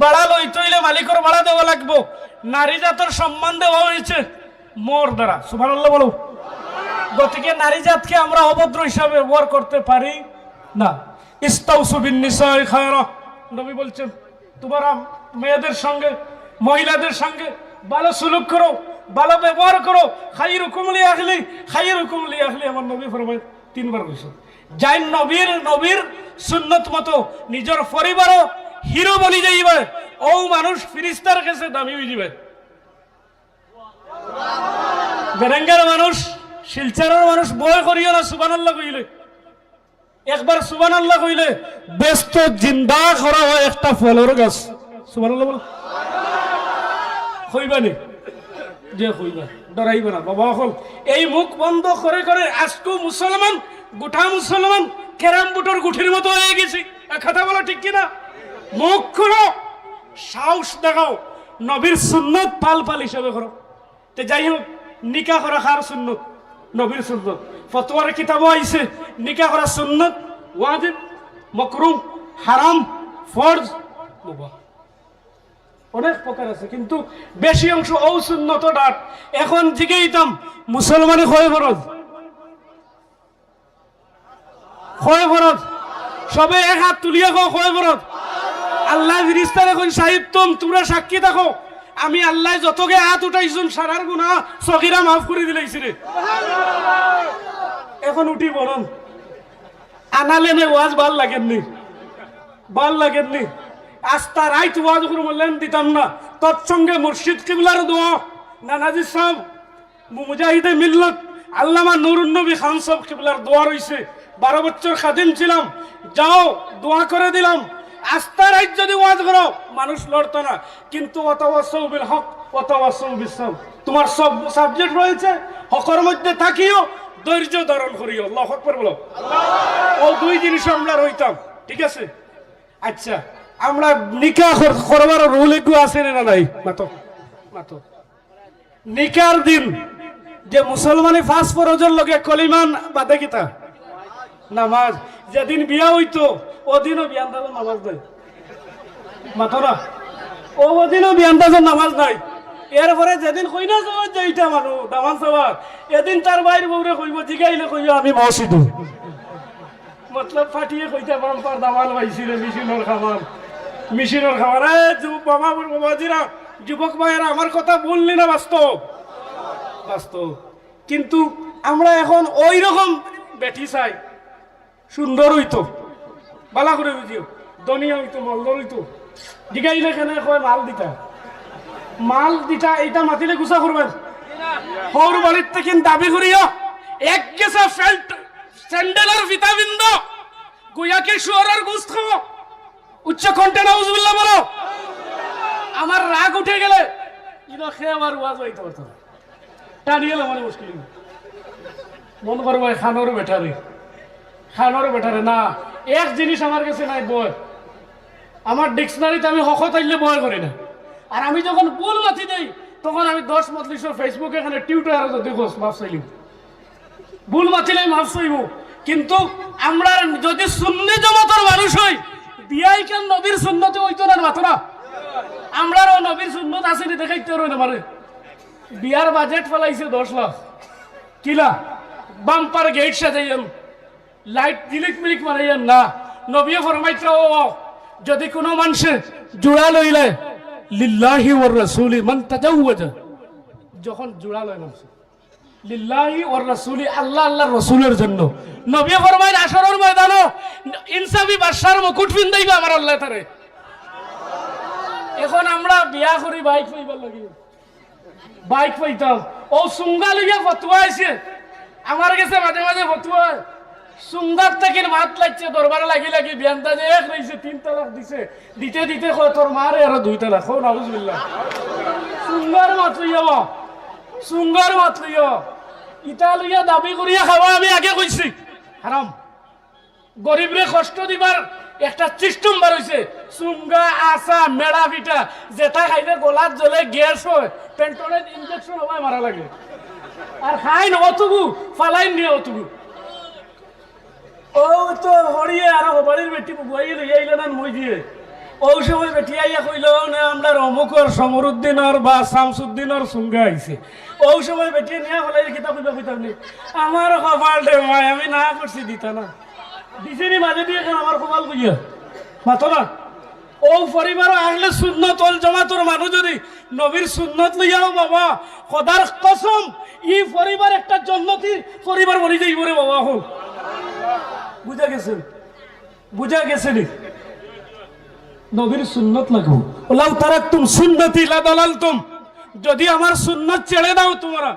B: বাড়া লইতে হইলে মালিকের বাড়া দেওয়া লাগবো। নারী জাতের সম্মান দেওয়া হয়েছে মোর দ্বারা। সুবহানাল্লাহ বলো। গতিকে নারী জাতকে আমরা অভদ্র হিসাবে ব্যবহার করতে পারি না। ইস্তাউসু বিন নিসাই খায়রা, নবী বলছেন তোমরা মেয়েদের সঙ্গে মহিলাদের সঙ্গে ভালো সুলুক করো, ভালো ব্যবহার করো। খাইরুকুম লি আহলি, খাইরুকুম লি আহলি, আমার নবী ফরমায় 3 বার কইছে। যাই নবীর সুন্নত মতো নিজের পরিবারও হিরো বনি যাইবে, ও মানুষ ফিরিস্তার কাছে দামি হয়ে যাবে। বেরেঙ্গার মানুষ, শিলচারের মানুষ ভয় করিও না সুবহানাল্লাহ কইলে। একবার সুবহানাল্লাহ কইলে ব্যস্ত জিন্দা করা হয় একটা ফলের গাছ। সুবহানাল্লাহ বলো। কইবানি যে কইবা, ডরাইবে না বাবা। হল এই মুখ বন্ধ করে করে আজকে মুসলমান, গোটা মুসলমান ক্যারাম বুটোর গুঠির মতো হয়ে গেছি। কথা বলো ঠিক কিনা? মুখ খুলো, সাহস দেখাও, নবীর সুন্নত পাল পাল হিসাবে করো। তো যাই হোক, নিকা করা খার সুন্নত, নবীর সুন্নত। ফতোয়ার কিতাবও আইছে নিকা করা সুন্নত, ওয়াজিব, মাকরুহ, হারাম, ফরজ, মুবাহ, অনেক প্রকার আছে। কিন্তু বেশি অংশ ও সুন্নত ডাট। এখন জিগেইতাম মুসলমানে কয় ফরজ? কয় ফরজ? সবে এক হাত তুলিয়া কয় বরত আল্লাহ ফিরিস্তার এখন সাহিব তোমরা সাক্ষী থাকো আমি আল্লাহ যতকে হাত উঠাইছুন সারার গুনাহ সগীরা মাফ করে দিলাইছি রে এখন উঠি বরং আনালেনে ওয়াজ ভাল লাগেননি আস্তা রাইত ওয়াজ করে বললেন দিতাম না তৎসঙ্গে মুর্শিদ কিবলার দোয়া নানাজি সাহেব মুজাহিদে মিল্লত আল্লামা নুরুন নবী খান সাহেব কিবলার দোয়া রইছে 12 বছর খাদিম ছিলাম যাও দোয়া করে দিলাম আস্তা রাইত যদি ওয়াজ করো মানুষ লড়তো না কিন্তু ওয়াতাওয়াসাউ বিল হক ওয়াতাওয়াসাউ বিস সাবর তোমার সব সাবজেক্ট রয়েছে হকের মধ্যে থাকিও ধৈর্য ধারণ করিও আল্লাহু আকবার বলো ও দুই জিনিস আমরা রইতাম ঠিক আছে আচ্ছা আমরা নিকাহ করবার রুল একটু আছে না নাই মাতো নিকার দিন যে মুসলমানে ফার্স্ট ফরজের লগে কলিমান বাদে কিতা নামাজ যেদিন বিয়া হইতো ওদিনও বিয়ান্দাজের নামাজ নাই মাতরা ওদিনও বিয়ান্দাজের নামাজ নাই এরপরে যেদিন কইনা যাওয়ার যে এইটা মানুষ দামান সবার এদিন তার বাইর বউরে কইব জিগাইলে কইব আমি মসজিদু মতলব ফাটিয়ে কইতে বাম্পার দামাল পাইছিলে মেশিনের খাবার বাবাজিরা যুবক ভাইয়েরা আমার কথা বললি না বাস্তব কিন্তু আমরা এখন ওই রকম বেটি চাই সুন্দর হইতো বালা করে বুঝিও ধনিয়া হইতো মলদর হইতো জিগাইলে কেন কয় মাল দিটা এইটা মাতিলে গুছা করবেন হর বাড়ির থেকে দাবি করিও এক গেছে স্যান্ডেলের ভিটামিন দো গুয়াকে শুয়ারের গোশত খাও উচ্চ কণ্ঠে নাউজুবিল্লাহ বলো আমার রাগ উঠে গেলে ইনো খেয়ে আমার ওয়াজ হইতে পারতো টানিয়ে মানে মুশকিল মন করবো খানোর বেটারে না এক জিনিস আমার কাছে নাই বয় আমার ডিকশনারিতে আমি হকত আইলে বয় করি না আর আমি যখন ভুল মাতি দেই তখন আমি 10 মজলিসের ফেসবুকে এখানে টিউটার যদি মাফ চাইলিম ভুল মাতিলে মাফ চাইব কিন্তু আমরা যদি সুন্নি জামাতের মানুষ হই বিয়াই কেন নবীর সুন্নতে হইতো না মাতরা আমরাও নবীর সুন্নত আসেনি দেখাইতে রই না মানে বিয়ার বাজেট ফেলাইছে 10 লাখ কিলা বাম্পার গেট সাজাইয়াম লাইট মিলিক মারাইয়াম না নবী ফরমাইছে ও যদি কোনো মানুষে জোড়া লইলে লিল্লাহি ওয়ার রাসূলি মান তাজাওয়াজা যখন জোড়া লয় মানুষ লিল্লাহি ওয়ার রাসূলি আল্লাহর রাসূলের জন্য নবী ফরমায় আসরের ময়দানে ইনসাফি বাদশার মুকুট পিন্দাইবা আমার আল্লাহ তারে এখন আমরা বিয়া করি বাইক পাইতাম ও সুঙ্গা লইয়া ফতুয়া আইছে আমার কাছে মাঝে মাঝে ফতুয়া সুঙ্গার থেকে মাত লাগছে দরবারে লাগি বিয়ান্তা যে এক রইছে 3 তালাক দিতে কয় তোর মারে আর 2 তালাক হো নাউজুবিল্লাহ সুঙ্গার মাত লইয়া ইটা লইয়া দাবি করিয়া খাওয়া আমি আগে কইছি হারাম গরিবরে কষ্ট দিবার একটা সিস্টেম বার হইছে সুঙ্গা আসা মেড়া পিঠা যেটা খাইলে গলাত জ্বলে গ্যাস হয় পেন্টনের ইনজেকশন হয় মারা লাগে আর খাই না অতগু ফালাইন নিয়ে অতগু ও তো হরিয়ে আর বাড়ির বেটি বুয়াই লইয়াইলে না মই দিয়ে ওই সময় বেটি আইয়া কইল না আমরা অমুকর সমরুদ্দিনের বা শামসুদ্দিনের সুঙ্গা আইছে ওই সময় বেটি নিয়ে হলাই কিতাব নি আমার কপাল দে ভাই আমি না করছি দিতা না দিছেনি মাঝে দিয়ে আমার কপাল কইয়া মাতো না ও পরিবার আসলে সুন্নত ওয়াল জামাতের মানুষ যদি নবীর সুন্নত লইয়াও বাবা খোদার কসম ই পরিবার একটা জান্নাতি পরিবার বলি যাইব রে বাবা হো বুঝা গেছে নবীর সুন্নত লাগবো ওলাউ তারাকতুম সুন্নতি লা দালালতুম যদি আমার সুন্নত ছেড়ে দাও তোমরা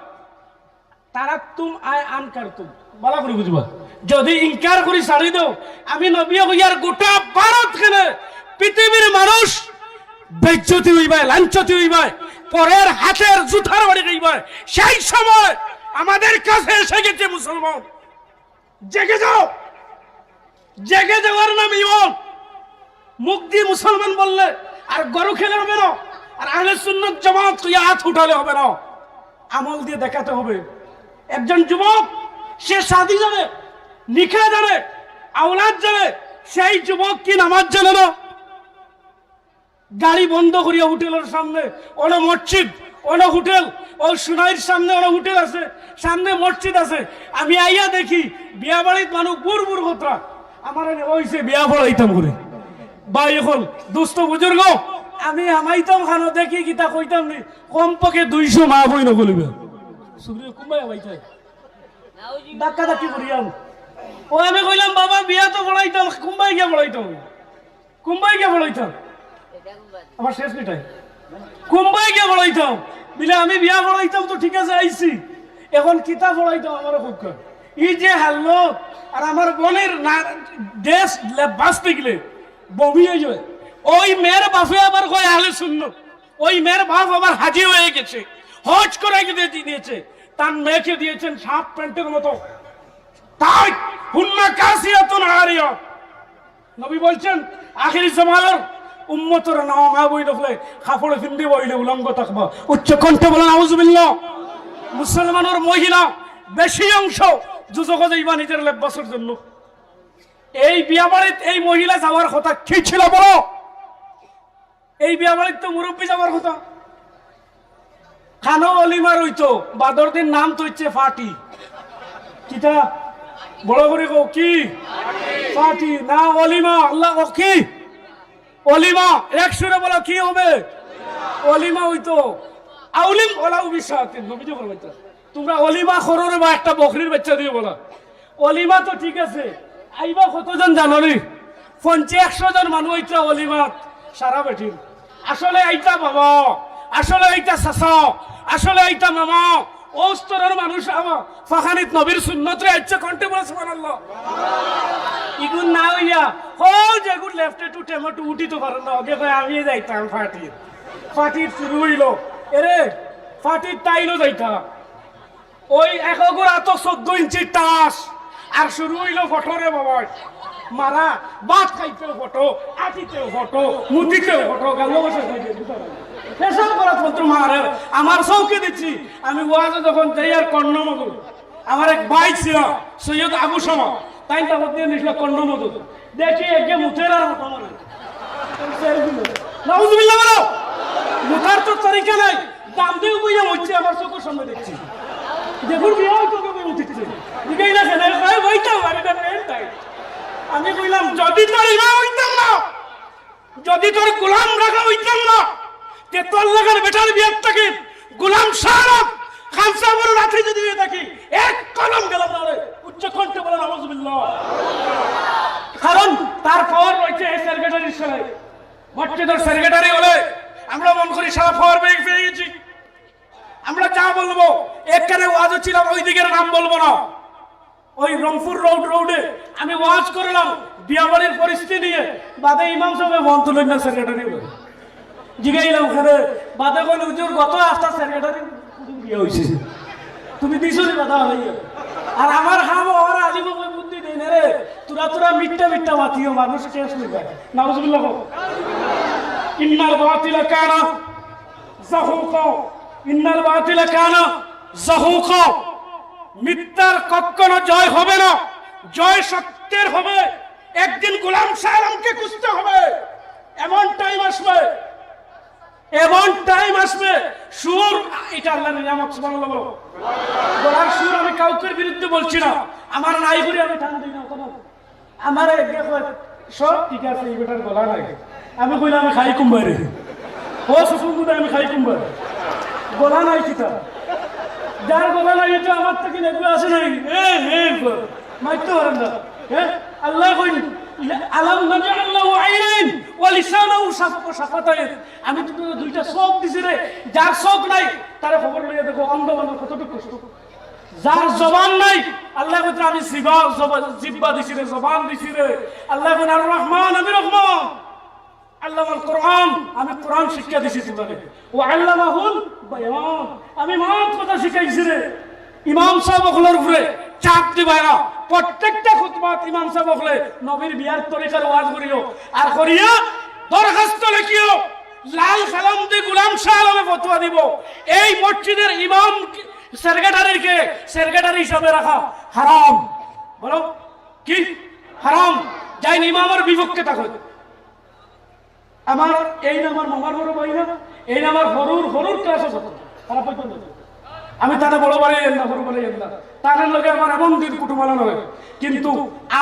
B: তারাকতুম আনকারতুম বলা করে বুঝবা যদি ইনকার করি ছাড়ি দাও আমি নবী হইয়ার গোটা ভারত খানে পৃথিবীর মানুষ বেজ্জতি হইবা লাঞ্ছতি হইবা পরের হাতের জুতার বাড়ি খাইবা সেই সময় আমাদের কাছে এসে গেছে মুসলমান জেগে যাওয়ার নাম ইমান মুখ দিয়ে মুসলমান বললে আর গরু খেলে হবে না আর আহলে সুন্নাত জামাত তুই হাত উঠালে হবে না আমল দিয়ে দেখাতে হবে একজন যুবক সে শাদী জানে নিকাহ জানে আওলাদ জানে সেই যুবক কি নামাজ জানে না গাড়ি বন্ধ করিয়া হোটেলের সামনে ওনা মসজিদ ওনা হোটেল ও সুনাইর সামনে ওনা হোটেল আছে সামনে মসজিদ আছে আমি আইয়া দেখি বিয়া বাড়ির মানুষ বুড় কথা আমার ওইসে বিয়া পড়াইতাম করে ভাই এখন দুস্থ বুজুর্গ আমি আমাইতাম খানো দেখি কিতা কইতাম নি কমপক্ষে 200 মা বই নগলিবে সুগ্রী কুমাই আমাইতাই ডাক্কা ডাক্কি করিয়াম ও আমি কইলাম বাবা বিয়া তো পড়াইতাম কুম্বাই গিয়া পড়াইতাম আমার শেষ মিটাই কুম্বাই গিয়া পড়াইতাম বিলে আমি বিয়া পড়াইতাম তো ঠিক আছে আইছি এখন কিতা পড়াইতাম আমার খুব ই যে হাল্লো আর আমার বোনের দেশ বাঁচতে গেলে বমি হয়ে যায় ওই মেয়ের বাপে আবার কয় আহলে সুন্নাত ওই মেয়ের বাপ আবার হাজি হয়ে গেছে হজ করে দিয়েছে তার মেয়েকে দিয়েছেন সাপ প্যান্টের মতো তাই হুন্না কাসিয়াতুন আরিয়া নবী বলছেন আখিরি জামানার উম্মতের নাম মা বই দেখলে কাপড়ে ফিন্দি বইলে উলঙ্গ থাকবা উচ্চ কণ্ঠে বলেন আউযুবিল্লাহ মুসলমানের মহিলা বেশি অংশ যুজক যাইবা নিজের লেবাসের জন্য এই বিয়া বাড়িতে এই মহিলা যাওয়ার কথা কি ছিল বলো এই বিয়া বাড়িতে তো মুরব্বী যাওয়ার কথা খানো অলিমার হইতো বাদর দিন নাম তো হচ্ছে ফাটি কিতা বড় করে কো কি ফাটি না অলিমা আল্লাহ ও কি অলিমা এক সুরে বলো কি হবে অলিমা হইতো আউলিম ওলাউ বিশাতিন নবীজি বলতো তোমরা অলিমা করোরে বা একটা বকরির বাচ্চা দিয়ে বলা অলিমা তো ঠিক আছে আইবা কতজন জানো নি 50-100 জন মানুষ হইতো অলিমা সারা বেঠিন আসলে আইতা বাবা আসলে আইতা চাচা আসলে আইতা মামা ও স্তরের মানুষ আমার ফাখানিত নবীর সুন্নতরে আইছে কন্টে বলে সুবহানাল্লাহ ইগুন না হইয়া ও যেগুন লেফটে টু টেমটো উঠি তো পারেন না আগে কই আমি যাইতাম ফাটির শুরু হইলো এরে ফাটির তাইলো যাইতা ওই একগুর আত 14 ইঞ্চি টাস আর শুরু হইলো ফটোরে বাবা মারা বাত খাইতেও ফটো আটিতেও ফটো মুতিতেও ফটো গালো বসে ফেশন করা পত্র মারে আমার চৌকে দিচ্ছি আমি ওয়াজে যখন যাই আর কর্ণমধু আমার এক ভাই ছিল সৈয়দ আবু শামা তাই তার মধ্যে নিছিল কর্ণমধু দেখি একে মুতের আর মতো মারে নাউজুবিল্লাহ বলো মুতার তো তরিকা নাই দাম দিয়ে বইয়া হচ্ছে আমার চোখের সামনে দেখছি দেখুন বিয়া হইতো কবে উঠিছে দিকেই না কেন কই বইতাম আমি তো তাই আমি কইলাম যদি তোর ইমাম হইতাম না যদি তোর গোলাম রাখা হইতাম না তে তোর লাগার বেটার বিয়ার থেকে গোলাম সারাব খামসা বড় রাতে যদি দিয়ে থাকি এক কলম গেলাম না রে উচ্চ কণ্ঠে বলেন আউযুবিল্লাহ কারণ তারপর রয়েছে এই সেক্রেটারির সাথে মসজিদের সেক্রেটারি বলে আমরা মন করি সারা ফর পেয়ে গেছি আমরা যা বলবো একখানে ওয়াজ ছিলাম ওই দিকের নাম বলবো না ওই রংপুর রোডে আমি ওয়াজ করলাম বিয়াবাড়ির পরিস্থিতি নিয়ে বাদে ইমাম সাহেব ফোন তুলেন না সেক্রেটারি জিগাইলাম ওখানে বাদে কোন হুজুর গত আস্থা সেক্রেটারি বিয়ে হয়েছে তুমি দিছো নি বাধা হইয়া আর আমার হাম ওর আজিব বুদ্ধি দেই না রে তোরা মিট্টা মাতিও মানুষ শেষ হয়ে যায় নাউজুবিল্লাহ ইন্নাল বাতিলা কানা যাহুকা ইন্নাল বাতিলা কানা যাহুকা মিথ্যার কখনো জয় হবে না জয় সত্যের হবে একদিন গোলাম সালামকে খুঁজতে হবে এমন টাইম আসবে সুর এটা আল্লাহর নিয়ামত সুবহানাল্লাহ বলো গলার সুর আমি কাউকের বিরুদ্ধে বলছি না আমার নাই করে আমি টান দিই না কোনো আমার দেখো সব ঠিক আছে এই বেটার গলা নাই আমি কইলাম আমি খাই কুম্বারে ও সুসুন্দর আমি খাই কুম্বারে গলা নাই কিতা যার গলা নাই এটা আমার থেকে নেবে আসে নাই মাইতে পারেন না হ্যাঁ আল্লাহ কইন আলাম নাজাল্লাহু আইনাইন ওয়া লিসানাহু শাফাতাইন আমি তো দুইটা চোখ দিছি রে যার চোখ নাই তার খবর লইয়া দেখো অন্ধ মানুষ কতটুকু কষ্ট যার জবান নাই আল্লাহ কইতে আমি জিহ্বা দিছি রে জবান দিছি রে আল্লাহ কোন আর রহমান আমি রহমান আল্লামাল কোরআন আমি কোরআন শিক্ষা দিছি তোমাকে ওয়া আল্লামাহুল বায়ান আমি মত কথা শিখাইছি রে ইমাম সাহেব ওগুলোর উপরে চাপ দিবা না প্রত্যেকটা খুতবাত ইমাম সাহেব ওগুলো নবীর বিয়ার তরিকার ওয়াজ করিও আর করিয়া দরখাস্ত লিখিও লাল কালাম দিয়ে গোলাম শাহ আলমে ফতোয়া দিব এই মসজিদের ইমাম সেক্রেটারি হিসাবে রাখা হারাম বলো কি হারাম যাই ইমামের বিপক্ষে থাকো আমার এই নামার মামার বড় ভাই না এই নামার হরুর ক্লাস আছে তারা পর্যন্ত আমি তারা বড় বাড়ি না বড় বাড়ি না তাদের লোকে আমার এমন দিন কুটুমালা নয়, কিন্তু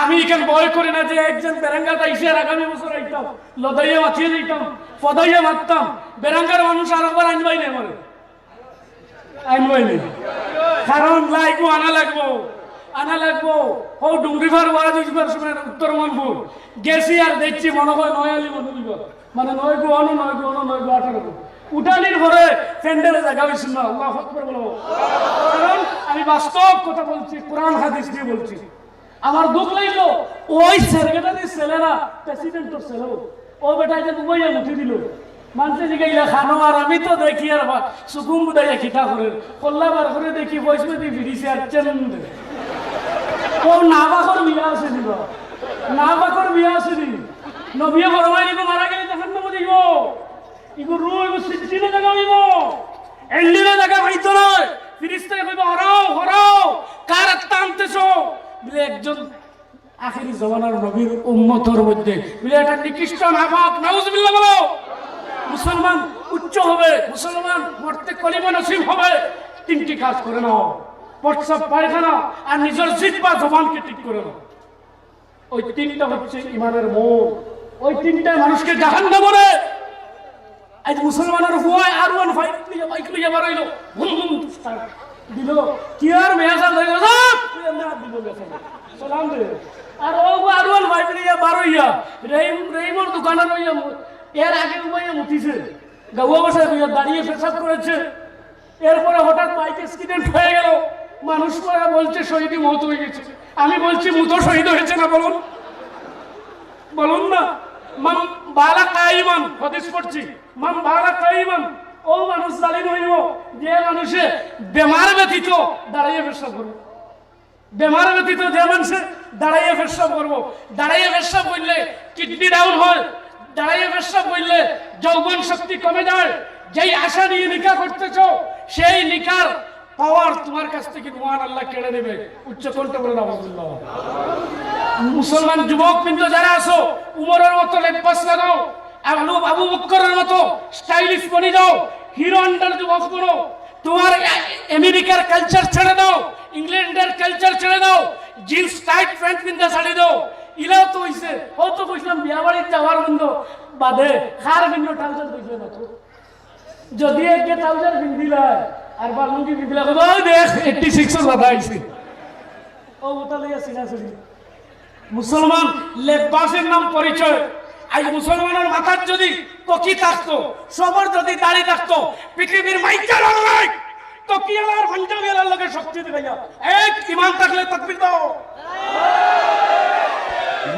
B: আমি এখানে ভয় করি না যে একজন বেরাঙ্গাটা ইসের আগামী বছর আইতাম লদাইয়া মাছিয়ে দিতাম ফদাইয়া মারতাম, বেরাঙ্গার মানুষ আর একবার আনবাই নেই আমার আনবাই নেই, কারণ লাগবো আনা লাগবো ও ডুঙ্গিভার ওয়াজ উঠবার সময় উত্তর মনপুর গেছি আর দেখছি মনে হয় নয় আলি মনে মানে 9 গো 18 উঠানির ঘরে প্যান্ডেলে জায়গা হয়েছিল না, আল্লাহু আকবার বলো। কারণ আমি বাস্তব কথা বলছি, কোরআন হাদিস দিয়ে বলছি। আমার দুঃখ লাগলো ওই সেরগেটারি ছেলেরা প্রেসিডেন্টের ছেলে ও বেটাই যে দুবাইয়া উঠে দিল মানতে জিগাইলা খানো, আর আমি তো দেখি আর সুকুম বুদাইয়া খিতা করে কল্লাবার করে দেখি বয়সে দিয়ে ফিরিছে আর চেন্দ ও নাবাকর বিয়া আছে দিব নাবাকর বিয়া আছে দি নবিয়া ফরমাই দিব মারা গেলে জাহান্ন মে দিব ইগো রু ইগো সিদ্দিনে জায়গা হইব এন্ডিনে জায়গা হইতো না, ফিরিস্তা কইব হরাও কার আত্মানতেছো বলে একজন আখিরি জমানার নবীর উম্মতের মধ্যে বলে এটা নিকৃষ্ট নাপাক নাউজুবিল্লাহ বলো। মুসলমান উচ্চ হবে, মুসলমান মরতে কলিমা নসিব হবে, 3টি কাজ করে নাও, প্রস্রাব পায়খানা আর নিজের জিহ্বা জবানকে ঠিক করে নাও। ওই 3টা হচ্ছে ইমানের মূল, ওই 3টাই মানুষকে জাহান্নামে ভরে। আজ মুসলমানের হুয়ায় R1 বাইক নিয়ে বাড়াইলো দিল কি আর মেয়াজা লইল দিল সালাম দে আর ও R1 বাইক নিয়ে বাড়াইয়া রেইমর দোকানে রইয়া এর আগে উবাইয়া মুতিছে গাওয়া বসে দাঁড়িয়ে পেশাব করেছে, এরপরে হঠাৎ বাইক অ্যাক্সিডেন্ট হয়ে গেল, মানুষ পরে বলছে শহীদ মৌত হয়ে গেছে। আমি বলছি মুতো শহীদ হয়েছে না বলুন না। মাম বালা কাইমান হাদিস পড়ছি, মাম বালা কাইমান ও মানুষ জালিম হইব যে মানুষে বেমার ব্যতীত দাঁড়িয়ে পেশাব করবে, বেমার ব্যতীত যে মানুষে দাঁড়িয়ে পেশাব করবো, দাঁড়িয়ে পেশাব করলে কিডনি ডাউন হয়, দাঁড়িয়ে পেশাব করলে যৌবন শক্তি কমে যায়, যেই আশা নিয়ে নিকা করতেছো সেই নিকার পাওয়ার তোমার কাছ থেকে মহান আল্লাহ কেড়ে নেবে। উচ্চ কণ্ঠে বলে আলহামদুলিল্লাহ। মুসলমান যুবক কিন্তু যারা আছো উমরের মতো লেবাস লাগাও, আবু বকরের মতো স্টাইলিশ বনে যাও, হিরো হন্ডার যুবক বনো, তোমার আমেরিকার কালচার ছেড়ে দাও, ইংল্যান্ডের কালচার ছেড়ে দাও, জিন্স টাইট প্যান্ট পিন্ধা ছাড়ি দাও। ইলাও তো হইছে ও তো কইছিলাম বিয়া বাড়ির যাওয়ার বন্ধ বাদে খার ভিন্ন ট্রাউজার কইছে না তো, যদি একটা ট্রাউজার পিন্ধিলা আর বালুঙ্গি পিন্ধিলা কই দেখ 86 এর বাধা আইছে ও ওটা লইয়া সিনাসি। মুসলমান লেবাসের নাম পরিচয়। আজ মুসলমানের মাথার যদি টকি থাকতো, সবার যদি দাড়ি থাকতো, পৃথিবীর মাইকার নাই টকি আলার পাঞ্জাবি আলার লগে শক্তি দিবে না। এক ঈমান থাকলে তাকবীর দাও,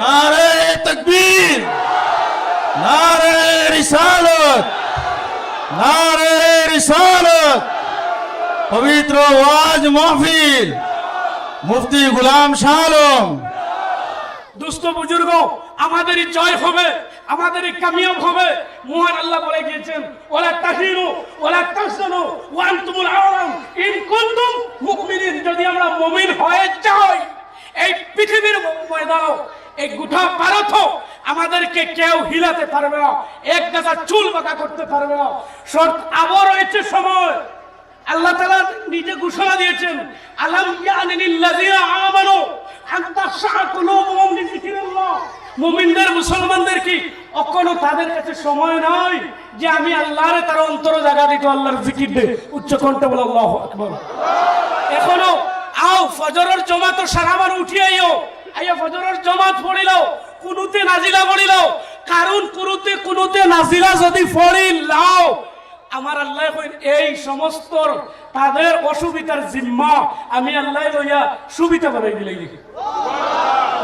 C: नारे तकबीर, नारे रिसालत, नारे रिसालत। पवित्र वाज महफिल मुफ्ती गुलाम शाह आलम।
B: দুস্থ বুজুর্গ আমাদেরই জয় হবে, আমাদেরই কামিয়াব হবে। মহান আল্লাহ বলে গিয়েছেন ওয়ালা তাহিনু ওয়ালা তাহজানু ওয়া আনতুমুল আ'লাম ইন কুনতুম মুমিনিন। যদি আমরা মুমিন হয়ে যাই এই পৃথিবীর ময়দানে এই গোটা ভারত আমাদেরকে কেউ হিলাতে পারবে না, এক গাছা চুল বাঁকা করতে পারবে না। শর্ত আবার রয়েছে সময়। আল্লাহ তাআলা নিজে ঘোষণা দিয়েছেন আলাম ইয়ানিল্লাযিনা আমানু আন তাখশা কুলুবুহুম লিযিকরিল্লাহ। মুমিনদের মুসলমানদের কি এখনো তাদের কাছে সময় নাই যে আমি আল্লাহরে তার অন্তর জায়গা দিতে আল্লাহর জিকির দে? উচ্চ কণ্ঠে বলে আল্লাহু আকবার। এখনো আও ফজরের জামাত সারাবার উঠিয়ে আইও ফজরের জামাত পড়িলাও, কুনুতে নাজিলা পড়িলাও, কারণ কুনুতে নাজিলা যদি পড়িলাও আমার আল্লাহ এই সমস্ত তাদের অসুবিধার জিম্মা আমি আল্লাহ লইয়া সুবিধা বানাই দিলাই।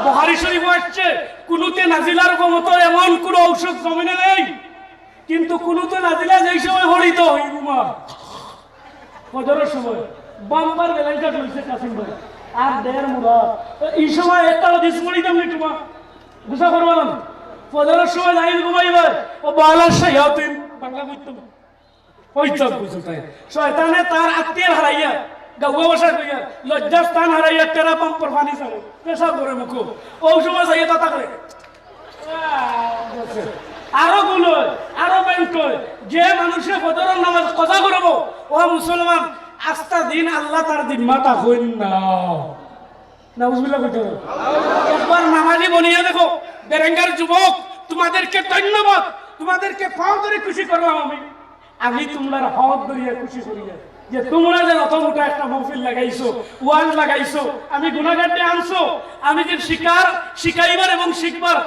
B: বুখারী শরীফ আছে কুনুতে নাজিলার মতো এমন কোন ঔষধ জমিনে নেই, কিন্তু কুনুতে নাজিলা যেই সময় হরিত ওই রুমা ফজরের সময় বাম্পার বেলাইটা হইছে কাসিম ভাই আর দের মুরাদ এই সময় একটা হাদিস পড়িতাম নি তোমা বুঝা করবা না। ফজরের সময় যাই ঘুমাইবা ও বালা শায়াতিন বাংলা কইতাম ওইসব বুঝতাই শয়তানে তার আত্মীয় হারাইয়া গাওয়া বসা কইয়া লজ্জা স্থান হারাইয়া তেরা পাম্পর পানি ছাড়ে পেশাব করে মুখ ওই সময় যাইয়া তাতা করে আরো গুলো আরো ব্যাংক যে মানুষের ফজরের নামাজ কজা করব ও মুসলমান আস্তা দিন আল্লাহ তার জিম্মা তাকইন না নাউজুবিল্লাহ কইতে হবে। একবার নামাজি বনিয়ে দেখো বেরেঙ্গার যুবক, তোমাদেরকে ধন্যবাদ, তোমাদেরকে পাও ধরে খুশি করলাম আমি তোমরা হাওয়াত ধরিয়া খুশি করিয়া যে তোমরা যে অত মোটা একটা মহফিল লাগাইছো, ওয়াজ লাগাইছো, আমি গুনাহগারকে আনছো, আমি যে শিখাইবার এবং শিখবার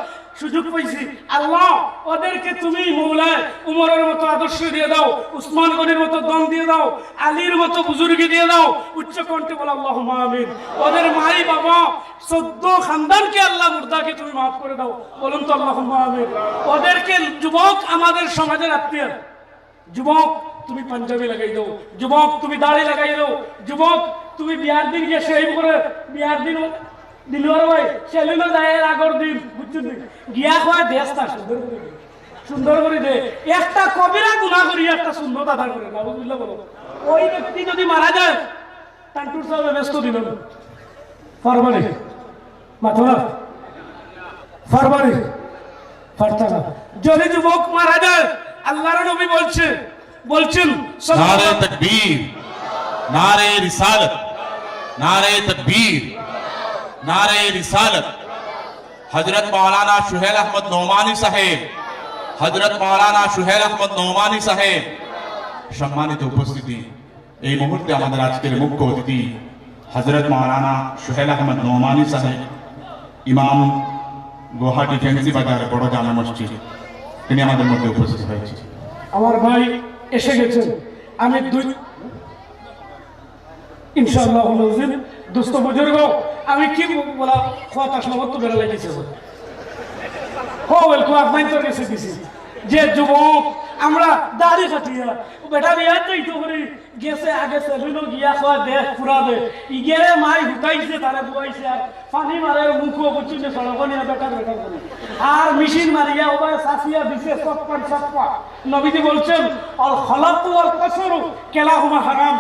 B: সুযোগ পাইছি। আল্লাহ ওদেরকে তুমি মৌলায় উমরের মতো আদর্শ দিয়ে দাও, উসমান গনির মতো দম দিয়ে দাও, আলীর মতো বুজুর্গি দিয়ে দাও। উচ্চ কণ্ঠে বলো আল্লাহুম্মা আমিন। ওদের মাই বাবা 14 খানদানকে আল্লাহ মুর্দাকে তুমি মাফ করে দাও, বলুন তো আল্লাহুম্মা আমিন। ওদেরকে যুবক আমাদের সমাজের আত্মীয়, যুবক তুমি পাঞ্জাবি লাগাই দাও, যুবক তুমি দাড়ি লাগাই দাও, যুবক তুমি বিয়ার দিন গিয়ে সেই করে বিয়ার দিন দিলওয়ার ভাই সেলিনো যায় আগর দিন বুঝছেন গিয়া খোয়া দেশটা সুন্দর করে দে। একটা কবিরা গুনাহ করি একটা সুন্দর দাদা করে না বুঝলে বলো। ওই ব্যক্তি যদি মারা যায় টান্টুর সাহেব ব্যস্ত দিল ফরমালি মাথা ফরমালি ফারতা না। যদি যুবক মারা যায় আল্লাহর নবী বলছেন
C: नारे तकबीर, नारे रिसालत, नारे तकबीर, नारे रिसालत। हजरत मौलाना सुहेल अहमद नौमानी साहेब, हजरत मौलाना सुहेल अहमद नौमानी साहेब सम्मानित उपस्थिति এই মুহূর্তে আমাদের আজকের মুখ্য অতিথি হযরত মাওলানা সুহেল আহমদ নওমানী সাহেব, ইমাম গুয়াহাটি ফ্যান্সি বাজার বড় জামে মসজিদ, তিনি আমাদের মধ্যে উপস্থিত হয়েছে।
B: আমার ভাই এসে গেছেন। আমি দুই ইনশাআল্লাহ আল্লাহ দোস্ত বুজুর্গ আমি কি বলা কথা সমস্ত বেলা লেগেছে হো ওয়েলকাম আপনার তো কাছে দিছি যে যুবক আমরা দাড়ি কাটিয়া বেটা বিয়া যাইতো করে গেছে আগে সেলুনো গিয়া খাওয়া দেখ পুরা দে ইগেরে মাই হুকাইছে তারে বুয়াইছে আর পানি মারে মুখো বুঝছে সড়কনিয়া বেটা বেটা করে আর মেশিন মারিয়া ওবায় সাফিয়া দিছে সপ্পা নবীজি বলছেন আল খলাকু ওয়াল কাসরু কেলাহুমা হারাম।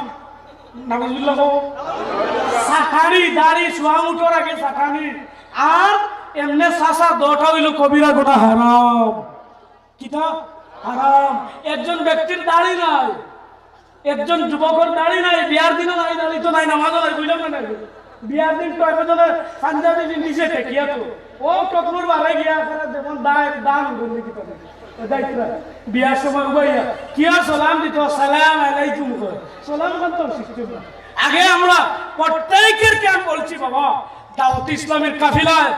B: নাউজুবিল্লাহ সাকানি দাড়ি সোয়া মুঠোর আগে সাকানি আর এমনে সাসা দটা হইল কবিরা গোটা হারাম। কিতা হারাম। একজন ব্যক্তির দাড়ি নাই, একজন যুবকের দাড়ি নাই, বিয়ার দিনও নাই, দাড়ি তো নাই, নামাজও নাই, বুঝলাম না বিয়ার দিন তো একজনের পাঞ্জাবি নিচে টেকিয়া তো ও টকমুর বাড়াই গিয়া যেমন দান বললি কি বিয়ার সময় উবাইয়া কি সালাম দিত সালাম আলাইকুম কর সালাম তো সিস্টেম না। আগে আমরা প্রত্যেকের কে আমি বলছি বাবা দাওয়াত ইসলামের কাফিলায়,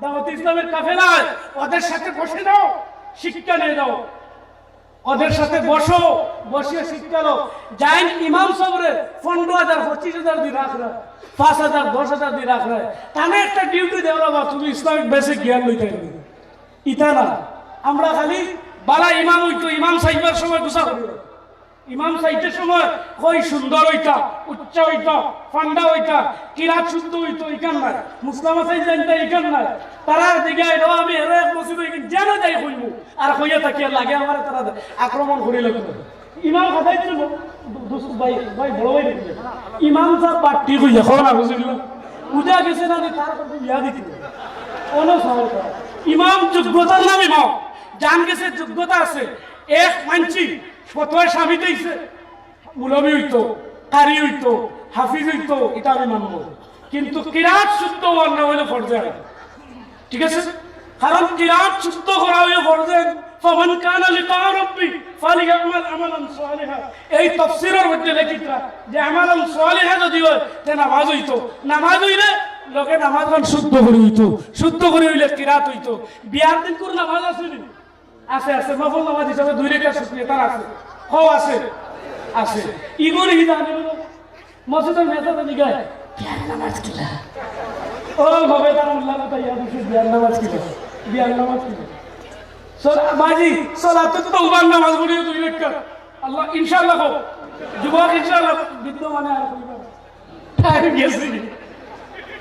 B: দাওয়াত ইসলামের কাফিলায় ওদের সাথে বসে দাও, শিক্ষা নিয়ে দাও, ওদের সাথে বসো, বসিয়ে শিক্ষা দাও। জাইন ইমাম সাহেবের 15,000 25,000 দিয়ে রাখ রা 5,000 10,000 দিয়ে রাখ রা তানে একটা ডিউটি দেও না তুমি ইসলামিক বেসিক জ্ঞান লইতে হবে ইতা না। আমরা খালি বালা ইমাম হইতো ইমাম সাহেবের সময় গুছা করি, ইমাম সাহেবের সময় কই সুন্দর হইতা, উচ্চ হইতা, ফান্ডা হইতা, কিরাত শুদ্ধ হইতো ইকান নাই, মুসলামা সাহেব জানতা ইকান নাই। তারা দিকে আইলো আমি এর এক মসজিদ হই যেন যাই কইব আর কইয়া থাকি লাগে আমার তারা আক্রমণ করি লাগবে। ইমাম কথাই ছিল দোস্ত ভাই ভাই বড় ভাই দেখি ইমাম সাহেব বাটি কইয়া কোন না বুঝিল পূজা গেছে না তার কথা ইয়া দিতে কোন সওয়াল করা। ইমাম যোগ্যতার নাম ইমাম জান গেছে যোগ্যতা আছে। এক মানছি ফতোয়া স্বামী দিয়েছে মুলবি হইতো, কারি হইতো, হাফিজ হইতো, এটা আমি মানব, কিন্তু কিরাত শুদ্ধ হওয়ার না হইলে ফরজে। ঠিক আছে, কারণ কিরাত শুদ্ধ করা হইলে ফরজে। ফামান কানা লিকা রাব্বি ফালিয়ামাল আমালান সালিহা, এই তাফসীরের মধ্যে লেখিতরা যে আমালান সালিহা যদি হয় তে নামাজ হইতো, নামাজ হইলে লোকে নামাজ শুদ্ধ করে হইতো, শুদ্ধ করে হইলে কিরাত হইতো। বিয়ার দিন করে নামাজ আছে আছে আছে নফল নামাজ হিসাবে 2 রাকাত শুকরিয়া তার আছে হও আছে আছে ইগোর হিদান মসজিদের মেজাতে নিগায় বিয়ার নামাজ কিলা ও ভাবে তার আল্লাহ কথা ইয়াদ আছে বিয়ার নামাজ কিলা, বিয়ার নামাজ কিলা বাজি সালাত তো তওবার নামাজ পড়িও 2 রাকাত আল্লাহ ইনশাআল্লাহ হোক যুবক ইনশাআল্লাহ বিদ্যমানে আর কইবা আমি গেছি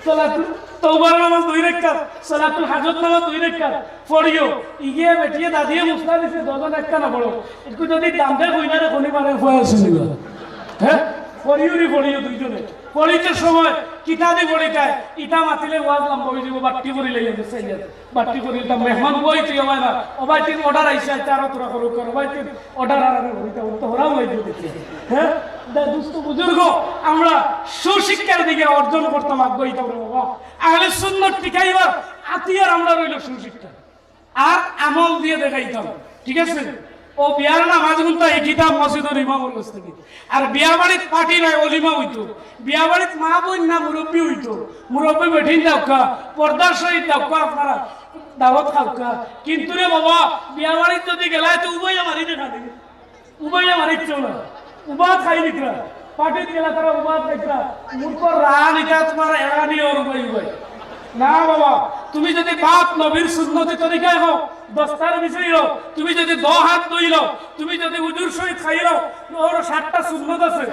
B: সালাত তওবার নামাজ 2 রাকাত, সালাতুল হাজত নামাজ 2 রাকাত পড়িও ইগে বেটিয়ে দাদিয়ে মুস্তা দিছে 2 রাকাত না পড়ো একটু যদি দামতে কইনা রে কোনি পারে ফয়াল শুনিবা হ্যাঁ পড়িও দুইজনে পড়িতে সময় কিতাবি পড়িতায় ইটা মাতিলে ওয়াজ লম্বা হয়ে যাব বাট্টি করি লইয়া দিছে বাট্টি করি তা মেহমান বই তুই আমার না ওবাইতে অর্ডার আইছে তার তোরা করো কর ওবাইতে অর্ডার আর হইতা তো হরাও হই দিতে হ্যাঁ দুস্থ বুজুর্গ আমরা সুশিক্ষার দিকে অর্জন করতাম আগ্রহী থাকবো বাবা আহলে সুন্নাত টিকাইবার আতিয়ার আমরা রইল সুশিক্ষা আর আমল দিয়ে দেখাইতাম ঠিক আছে ও বিয়ার নামাজ গুনতো এই কিতাব মসজিদের ইমামের কাছ থেকে আর বিয়া বাড়িত পার্টি নাই অলিমা হইতো বিয়া বাড়িত মা বোন না মুরব্বী হইতো মুরব্বী বেঠিন দাওকা পর্দার সহিত দাওকা আপনারা দাওয়াত খাওকা কিন্তু রে বাবা বিয়া বাড়িত যদি গেলায় তো উভয় আমারই দেখা দিবে উভয় আমারই চলে উবা খাই নিকরা পার্টিত গেলা তারা উবা খাইতরা মূর্খ রান এটা তোমার এড়ানি ওর উভয় উভয় না বাবা তুমি যদি বাপ নবীর সুন্নতি তরিকায় হও দস্তার বিষয় হও তুমি যদি 10 হাত ধুইল তুমি যদি উজুর সহিত খাইল ওর 7টা সুন্নত আছে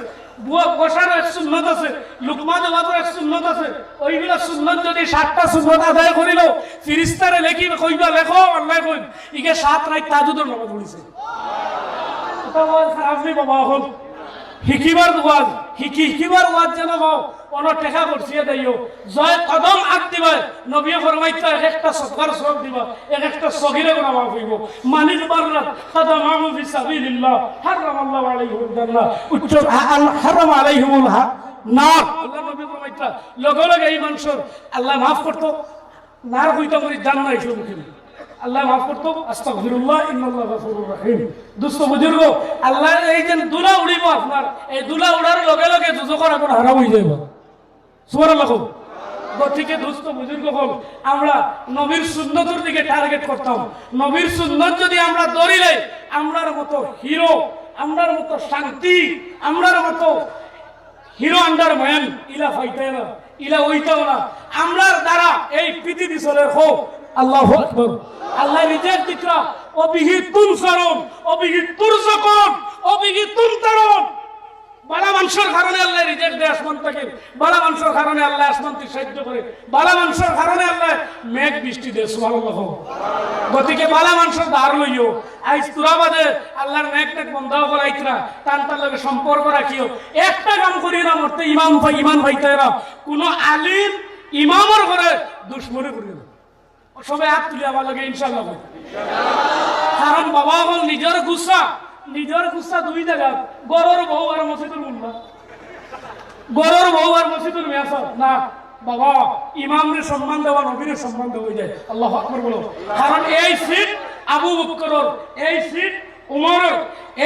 B: বুয়া বসার এক সুন্নত আছে লুকমা দেওয়ার এক সুন্নত আছে ওইগুলা সুন্নত যদি 7টা সুন্নত আদায় করিল ফেরেশতারে লেখি কইবা লেখো আল্লাহ কই ইকে 7 রাত তাহাজ্জুদের নামাজ পড়িছে এটা ওয়াজ খারাপ নেই বাবা হল হিকিবার ওয়াজ হিকিবার ওয়াজ যেন হও কোন টেকা করছিয়ে দেইও জয় কদম আগ দিবা নবী ফরমাইতা একটা সদকার সব দিবা একটা সগিরে গুনাহ মাফ হইব মানিক বাররাত কদমাহু ফি সাবিলিল্লাহ হারামাল্লাহু আলাইহিল জান্নাহ উচ্চ হারাম আলাইহিমুল নার আল্লাহ নবী ফরমাইতা লগে লগে এই মানুষের আল্লাহ মাফ করতো নার হইতো করি জান্নাত হিসেবে মুখে আল্লাহ মাফ করতো আস্তাগফিরুল্লাহ ইন্নাল্লাহু গফুরুর রহিম দুস্থ বুজুর্গ আল্লাহ এই যে দুলা উড়িব আপনার এই দুলা উড়ার লগে লগে দুজকর এখন হারাম হয়ে যাইব সুবহানাল্লাহ গতিকে দুস্থ বুজুর্গ হল আমরা নবীর সুন্নতের দিকে টার্গেট করতাম নবীর সুন্নত যদি আমরা ধরিলে আমরার মতো হিরো আমরার মতো শান্তি আমরার মতো হিরো আন্ডার ম্যান ইলা ফাইতে না ইলা ওইটাও না আমরার দ্বারা এই পৃথিবী চলে হোক আল্লাহু আকবার আল্লাহ নিজের দিকরা অবিহি তুনসারুন অবিহি তুরজাকুন অবিহি তুনতারুন বালা মানুষের কারণে আল্লাহ রিজেক্ট দেয় আসমান থেকে বালা মানুষের কারণে আল্লাহ আসমান থেকে সাহায্য করে বালা মানুষের কারণে আল্লাহ মেঘ বৃষ্টি দেয় সুবহানাল্লাহ গতিকে বালা মানুষের ধার লইও আইস তুরাবাদে আল্লাহর মেঘ টেক বন্ধ করাইতরা তার লগে সম্পর্ক রাখিও একটা কাম করি না মরতে ইমান ভাইতে না কোন আলিম ইমামের ঘরে দুশমনি করি না সবাই হাত তুলে আমার লগে ইনশাআল্লাহ কারণ বাবা হল নিজের গুসা দুই জায়গা গরর বউ আর মসজিদুল মুল্লা গরর বউ আর মসজিদুল মিয়াসা না বাবা ইমামের সম্মান দেওয়া নবীর সম্মান দেওয়া হয়ে যায় আল্লাহু আকবার বলো কারণ এই সিট আবু বকরের এই সিট উমরের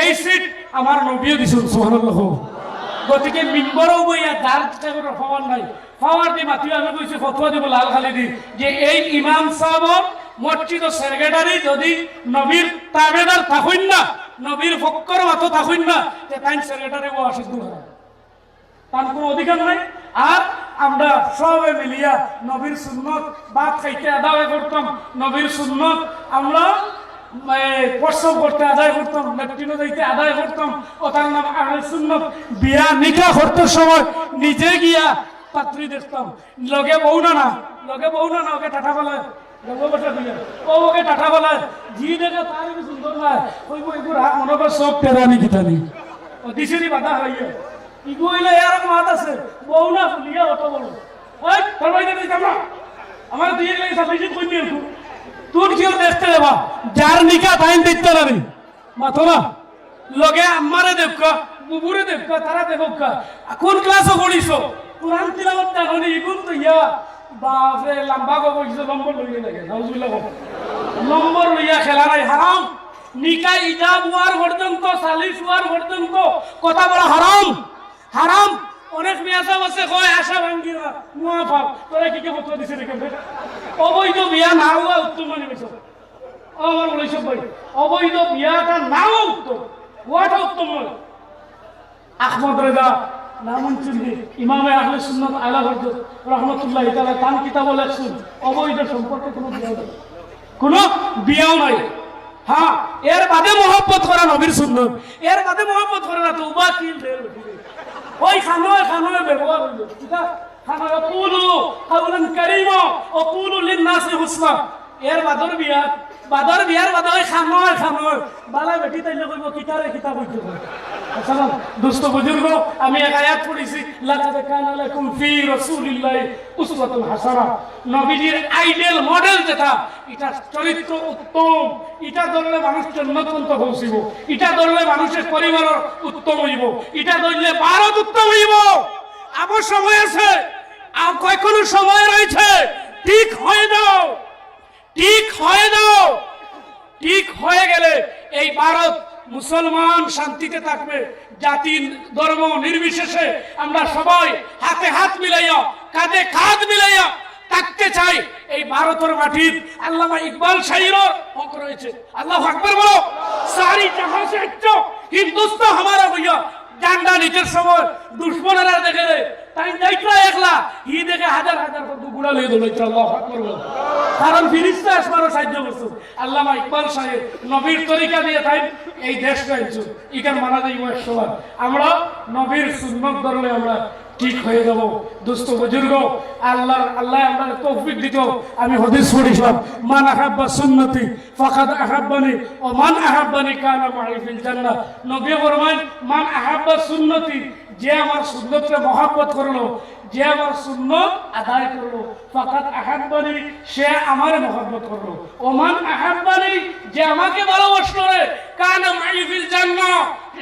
B: এই সিট আমার নবীও দিছেন সুবহানাল্লাহ গতিকে মিম্বরও বইয়া দাঁড় করে পাওয়ার নাই পাওয়ার দি মাতি আমি কইছি ফতোয়া দিব লাল খালি দি যে এই ইমাম সাহেব মসজিদ সেক্রেটারি যদি নবীর তাবেদার থাকুন না নবীর ফক্কর মাতো থাকুন না যে তাই সেক্রেটারি ও আসিস দূর তার কোনো অধিকার নাই আর আমরা সবে মিলিয়া নবীর সুন্নত ভাত খাইতে আদায় করতাম নবীর সুন্নত আমরা প্রসব করতে আদায় করতাম ল্যাট্রিনে যাইতে আদায় করতাম ও তার নাম আহলে সুন্নাত বিয়া নিকাহ করতে সময় নিজে গিয়া পাত্রী দেখতাম লগে বউ না ওকে টাটা বলায় লগে দিয়া ওকে টাটা বলায় জি দেখে তার সুন্দর হয় ওই বইগুর হাত মনে করে সব টেরানি গিতানি ও দিশিরি বাধা হইয়া ইগুইলে এরকম মাত আছে বউ না ফুলিয়া অত বড় ওই তরবাইতে দিতাম না আমার দিয়ে লাগে সাফিসিয়েন্ট কই নিয়ে তুই কেউ দেখতে যাবা যার নিকা টাইম দিতে পারি মাথো না লগে আমারে দেখকা বুবুরে দেখকা তারা দেখকা কোন ক্লাসে পড়িছ কুরআন তিলাওয়াত না হলি ইগুন তো ইয়া বাপরে লম্বা গো কইছো নম্বর লইয়ে লাগে নাউজুবিল্লাহ নম্বর লইয়া খেলা নাই হারাম নিকা ইজাব হওয়ার পর্যন্ত সালিস হওয়ার পর্যন্ত কথা বলা হারাম অনেক মেয়াসা আছে কয় আশা ভাঙ্গিরা মুআফা তোরা কি ফটো দিছে রে কেন অবৈধ বিয়া না হওয়া উত্তম মানে বলছো আমার বলেছো ভাই অবৈধ বিয়াটা নাও উত্তম ওয়াটা উত্তম মানে আহমদ রেজা নামুনচুন্দি ইমামে আহলে সুন্নাত আলা হযরত রাহমাতুল্লাহি তাআলা তান কিতাব লেখছেন অবৈধ সম্পর্কে কোনো বিয়াও নাই হ্যাঁ এর বাদে মোহাব্বত করা নবীর সুন্নাত এর বাদে মোহাব্বত করা না তো উবা কি ঢের ওই খানোয় ব্যবহার হইল ঠিক আছে খানোয় কুলু কাউলান কারীমা ও কুলু লিন নাসি হুসনা এর বাদর বিয়া বাদর বিয়ার বাদর খাময় খাময় বালা বেটি তাইলে কইব কিতারে কিতাব হইতে কয় আসসালাম দোস্ত বুজুর্গ আমি এক আয়াত পড়েছি লাকাদ কানা লাকুম ফি রাসূলিল্লাহি উসওয়াতুন হাসানা নবীজির আইডিয়াল মডেল যেটা এটা চরিত্র উত্তম এটা ধরলে মানুষ জান্নাত পর্যন্ত পৌঁছিব এটা ধরলে মানুষের পরিবারের উত্তম হইব এটা ধরলে ভারত উত্তম হইব আবার সময় আছে আর কয়কোনো সময় রয়েছে ঠিক হয়ে দাও ঠিক হয়ে দাও ঠিক হয়ে গেলে এই ভারত মুসলমান শান্তিতে থাকবে জাতি ধর্ম নির্বিশেষে আমরা সবাই হাতে হাত মিলাইয়া কাঁধে কাঁধ মিলাইয়া থাকতে চাই এই ভারতের মাটির আল্লামা ইকবাল শাহীর হক রয়েছে আল্লাহু আকবার বলো সারি জাহাঁ সে আচ্ছা হিন্দুস্তান हमारा भैया জান্ডা নিচের সময় দুশমনেরা দেখে রে তাই যাইতরা একলা ই দেখে হাজার হাজার গুড়া লয়ে দৌড়াইছে আল্লাহু আকবার বলো কারণ ফিরিস্তা আসমানও সাহায্য করছে আল্লামা ইকবাল সাহেব নবীর তরিকা দিয়ে তাই এই দেশ গাইছে ইকার মানা যাইব একসময় আমরা নবীর সুন্নত ধরলে আমরা ঠিক হয়ে যাব দোস্ত বুজুর্গ আল্লাহ আমরা তৌফিক দিত আমি হাদিস পড়িলাম মান আহাব্বা সুন্নতি ফাকাদ আহাব্বানি ও মান আহাব্বানি কানা মাই ফিল জান্নাহ নবী ফরমান মান আহাব্বা সুন্নতি যে আমার সুন্নতকে মহব্বত করলো যে আমার সুন্নত আদায় করলো ফাকাদ আহাব্বানি সে আমারে মহব্বত করলো ও মান আহাব্বানি যে আমাকে ভালোবাসলো রে কানা মাই ফিল জান্নাহ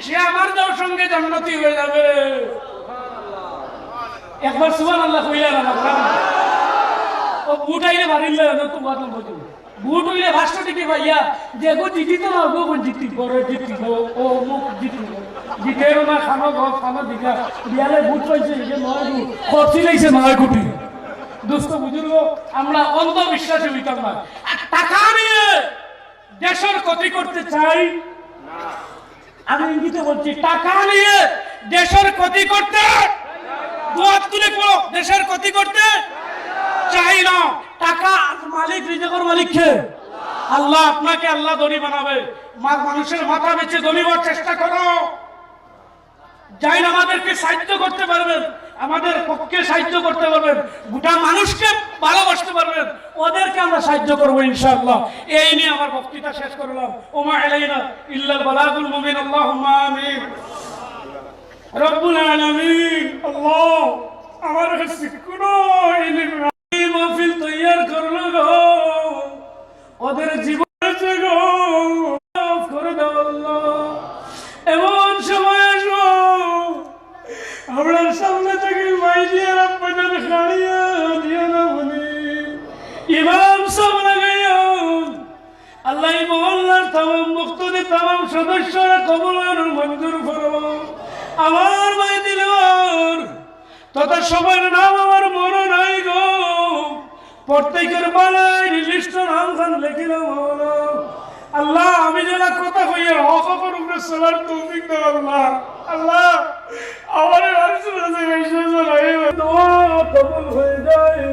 B: সে আমার সঙ্গে জান্নাতি হয়ে যাবে একবার সুবহানাল্লাহ কইলা না ও বুট আইলে বাড়িলে না তো বাদ বলতো বুট হইলে ভাষা থেকে ভাইয়া যে গো জিতি তো না গো জিতি করে জিতি ও মুখ জিতি জিতেরও না খানো গো খানো দিকা বিয়ালে বুট পাইছে যে নয় গো খরচি লাইছে 9 কোটি দোস্ত বুজুর্গ আমরা অন্ধবিশ্বাসে হইতাম না টাকা নিয়ে দেশের ক্ষতি করতে চাই না আমি ইঙ্গিতে বলছি টাকা নিয়ে দেশের ক্ষতি করতে দুয়াত তুলে পড়ো দেশের ক্ষতি করতে চাই না টাকা মালিক রিজিকের মালিক কে আল্লাহ আপনাকে আল্লাহ ধনী বানাবে মানুষের মাথা বেচে ধনী হওয়ার চেষ্টা করো যাই না আমাদেরকে সাহায্য করতে পারবেন আমাদের পক্ষে সাহায্য করতে পারবেন গোটা মানুষকে ভালোবাসতে পারবেন ওদেরকে আমরা সাহায্য করবো ইনশাআল্লাহ এই নিয়ে আমার বক্তৃতা শেষ করলাম ওমা আলাইনা ইল্লাল বালাগুল মুবিন আল্লাহুম্মা আমিন রব্বুল আলামিন আল্লাহ আমার কাছে কোনো ইলম মাহফিল তৈয়ার করলো গো ওদের জীবনে গো মাফ করে দাও আল্লাহ এমন সময় আসো আপনার সামনে থেকে মাইজিয়ার আপনাদের খাড়িয়া দিও না বলি ইমাম সব লাগাইয়া আল্লাহ মহল্লার তামাম মুক্তদি তামাম সদস্যরা কবুল আর মঞ্জুর করো আমার ভাই দিলওয়ার তথা সবার নাম আমার মনে নাই গো প্রত্যেকের বালাই লিস্ট নাম খান লিখে নাও আল্লাহ আমি যারা কথা কইয়া হক করুন সবার তৌফিক দাও আল্লাহ আল্লাহ আমার রাসূলের কাছে জানাই দোয়া কবুল হয়ে যায়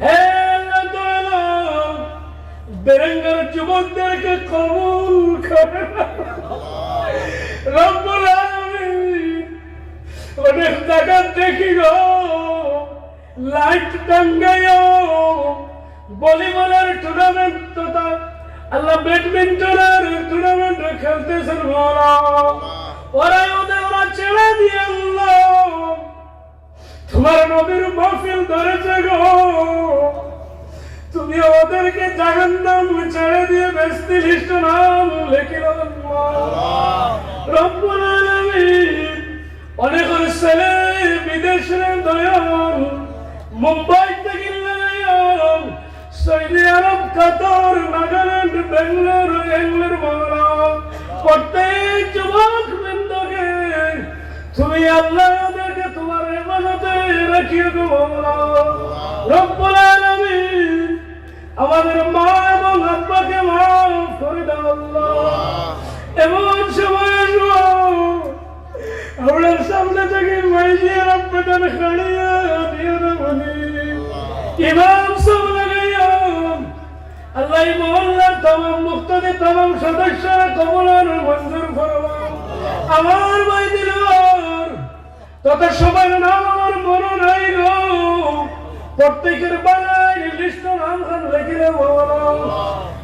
B: হে আল্লাহ দয়ালু বেরেঙ্গার যুবকদেরকে কবুল করে রব্বুল আলামিন অনেক জায়গা দেখি গো লাইট টাঙ্গাইও ভলিবলের টুর্নামেন্ট তথা আল্লাহ ব্যাডমিন্টনের টুর্নামেন্ট খেলতেছেন বলা ওরা ওরা ছেড়ে দিয়ে আল্লাহ তোমার নবীর মাহফিল ধরেছে গো তুমি ওদেরকে জাহান্নাম ছেড়ে দিয়ে বেস্তি লিস্ট নাম লিখিল রব্বুল আলামিন অনেক ছেলে বিদেশে দয়াল মুম্বাই থেকে সৌদি আরব কাতার নাগাল্যান্ড বেঙ্গালুরু এঙ্গলোর বাংলা প্রত্যেক যুবক বৃন্দকে তুমি আল্লাহ ওদেরকে তোমার ইবাদতে রাখিয়ে গো বাংলা রব্বুল আলামিন আমাদের মা এবং আব্বাকে মাফ করে দাও আল্লাহ এমন সময় আপনার সামনে থেকে মাইজিয়ার আপনাদের খাড়িয়া দিও না বলি ইমাম সব লাগাইয়া আল্লাহ মহল্লার তামাম মুক্তদি তামাম সদস্যরা কবুল আর মঞ্জুর করো আমার ভাই দিলওয়ার তথা সবার নাম আমার মনে নাই গো প্রত্যেকের বালাই লিস্টের নাম খান লেখিলে বললাম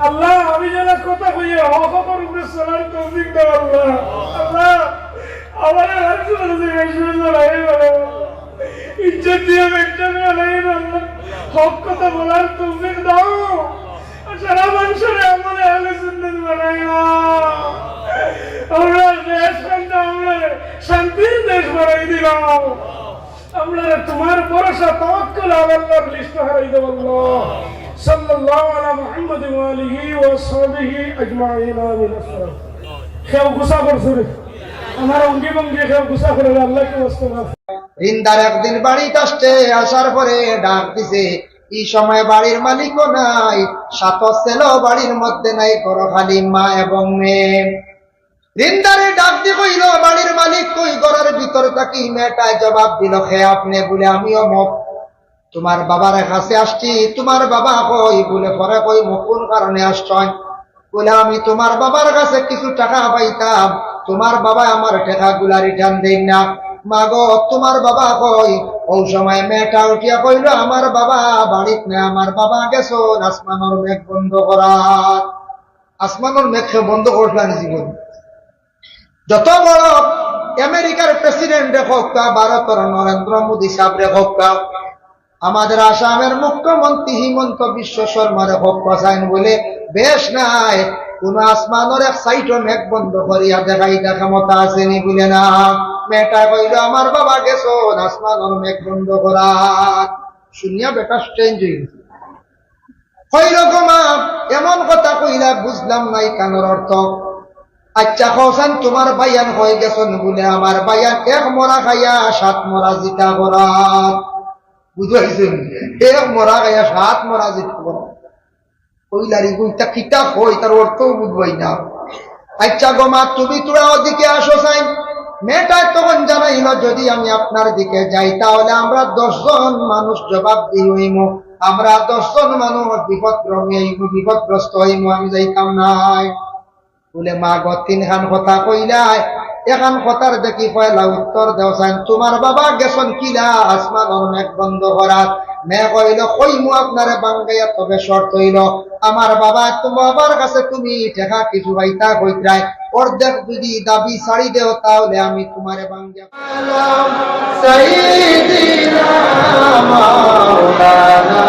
B: আল্লাহ আমি যেন কথা কইয়ে হকর উপরে চলার তৌফিক দাও আল্লাহ। আল্লাহ আমার ইজ্জত দিয়ে মেনটেন বানাই আল্লাহ, হক কথা বলার তৌফিক দাও। সারা মানুষের আমলে আহলে সুন্নাত বানাই আমরা দেশ আমরা শান্তির দেশ বানাই দিলাম। আমরা তোমার ভরসা তাওয়াক্কুল আল্লাহর লিস্ট হারাই দেব আল্লাহ। সাল্লাল্লাহু আলা মুহাম্মদ ওয়া আলিহি ওয়া সাহবিহি আজমাইন আমিন। আসসালাম কেউ গুসা করছে রে আমার অঙ্গি ভঙ্গি কেউ গুসা করে আল্লাহকে ওয়াস্তাগফির।
A: রিন্দার একদিন বাড়িতে আসার পরে ডাক দিছে, এই সময় বাড়ির মালিকও নাই, সাত ছেলেও বাড়ির মধ্যে নাই, বড় খালি মা এবং মেয়ে। রিন্দারে ডাক দিয়ে কইল, বাড়ির মালিক কই? ঘরের ভিতর থাকি মেয়েটায় জবাব দিল, হে আপনি? বলে আমিও মুখ তোমার বাবার কাছে আসছি। তোমার বাবা কই? বলে পরে কই কোন কারণে আসছেন? বলে আমি তোমার বাবার কাছে কিছু টাকা পাইতাম, তোমার বাবা আমার টাকা গুলা রিটার্ন দেন না। মাগো তোমার বাবা কই? ওই সময় মেয়েটা উঠিয়া কইল, আমার বাবা বাড়িত না, আমার বাবা গেছো আসমানোর মেঘ বন্ধ করা। আসমানোর মেঘ বন্ধ করলেন জীবন। যত বড় আমেরিকার প্রেসিডেন্ট হোক, ভারতের নরেন্দ্র মোদী সাহেব হোক, আমাদের আসামের মুখ্যমন্ত্রী হিমন্ত বিশ্ব শর্মারে হোক, বসাইন বলে বেশ নাই, কোন আসমানের এক সাইট মেঘ বন্ধ করিয়া দেখাইটা ক্ষমতা আসেনি বলে না। মেয়েটা কইল, আমার বাবা গেছো আসমানের মেঘ বন্ধ করা। শুনিয়া বেটা স্ট্রেঞ্জ হয়ে গেছে। কইল গো মা, এমন কথা কইলা বুঝলাম নাই কানোর অর্থ। আচ্ছা কৌসান তোমার বাইয়ান হয়ে গেছেন? বলে আমার বাইয়ান এক মরা খাইয়া সাত মরা জিতা করা। বুঝাইছেন? এক মরা খাইয়া সাত মরা জিতা করা। কইলারি বইটা কিতা কই তার অর্থ বুঝবাই না। আচ্ছা গো মা, তুমি তোরা ওদিকে আসো চাই। মেয়েটা তখন জানাইল, যদি আমি আপনার দিকে যাই তাহলে আমরা 10 জন মানুষ জবাব দিয়ে হইম, আমরা 10 জন মানুষ বিপদগ্রস্ত হইম, আমি যাইতাম নাই। বলে মা গো, 3 খান কথা কইলাই, এখান কথার দেখি পয়লা উত্তর দেও চাই। তোমার বাবা গেছন কিলা আসমানের মেঘ বন্ধ করার? মেয়ে কইল, কইমু আপনারে বাঙ্গাইয়া, তবে শর্ত হইল আমার বাবা তোমার বাবার কাছে তুমি টাকা কিছু পাইতা কইতাই, অর্ধেক যদি দাবি ছাড়ি দেও তাহলে আমি তোমারে বাঙ্গিয়া। সাইয়্যিদিনা মাওলানা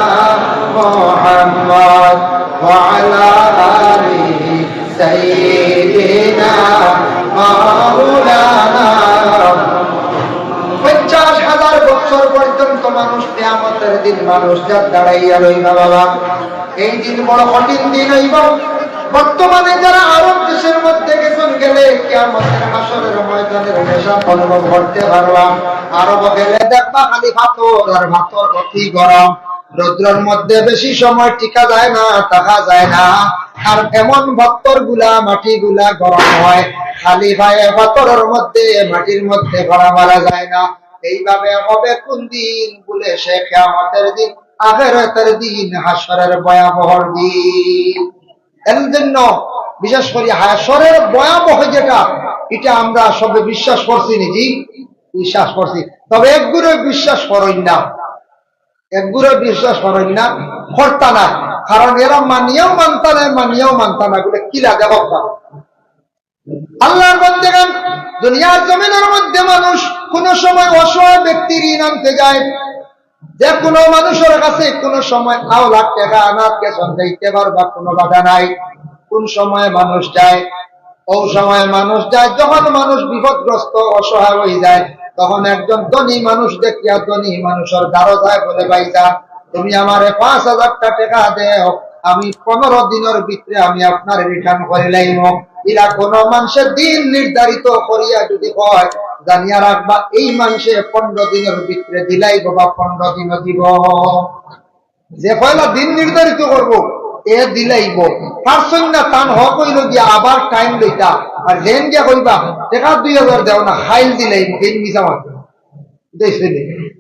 A: মুহাম্মদ ওয়া আলা আলিহি সাইয়্যিদিনা মাওলানা। 50,000 বছর পর্যন্ত মানুষ কিয়ামতের দিন মানুষ যা দাঁড়াইয়া রইবা বাবা। এই দিন বড় কঠিন দিন হইব। বর্তমানে যারা আরব দেশের মধ্যে গেছেন, গেলে কিয়ামতের হাসরের ময়দানের নেশা অনুভব করতে পারবা। আরব গেলে দেখবা খালি পাথর আর পাথর, অতি গরম, রৌদ্রের মধ্যে বেশি সময় টিকা যায় না, থাকা যায় না। আর এমন পাথর গুলা, মাটি গুলা গরম হয়, খালি ভাই পাথরের মধ্যে মাটির মধ্যে ভরা মারা যায় না। এইভাবে হবে কোন দিন? বলে সে কিয়ামতের দিন, আখিরাতের দিন, হাসরের ভয়াবহ দিন। এর জন্য বিশেষ করে হাসরের ভয়াবহ যেটা, এটা আমরা সবে বিশ্বাস করছি, নাকি বিশ্বাস করছি, তবে একগুলো বিশ্বাস করেন না, একগুলো বিশ্বাস করেন না, করতা না। কারণ এরা মানিয়েও মানতা না, মানিয়েও মানতা না, বলে কিলা দেখো আল্লাহর বান্দাগণ। দুনিয়ার জমিনের মধ্যে মানুষ কোন সময় অসহায় ব্যক্তির ঋণ আনতে যায়, যে কোনো মানুষের কাছে কোন সময় 9 লাখ টাকা আনার কেসন দিতে পারবা, কোনো বাধা নাই। কোন সময় মানুষ যায়? ওই সময় মানুষ যায় যখন মানুষ বিপদগ্রস্ত অসহায় হয়ে যায়, তখন একজন ধনী মানুষ দেখিয়া ধনী মানুষের দ্বারো যায়, বলে ভাইজা তুমি আমারে 5,000 টাকা দেও, আমি 15 দিনের ভিতরে আমি আপনার রিটার্ন করে লাইব। এরা কোন মানুষের দিন নির্ধারিত করিয়া যদি হয়, জানিয়া রাখবা এই মানুষে 15 দিনের ভিতরে দিলাইব বা 15 দিন দিব। যে পয়লা দিন নির্ধারিত করব এ দিলাইব, পারছন না তান হক হইল গিয়া আবার টাইম লইতা। আর যেন গিয়া কইবা টাকা 2,000 দেও না, হাইল দিলাইব, এই মিছা মাত দেখছেন।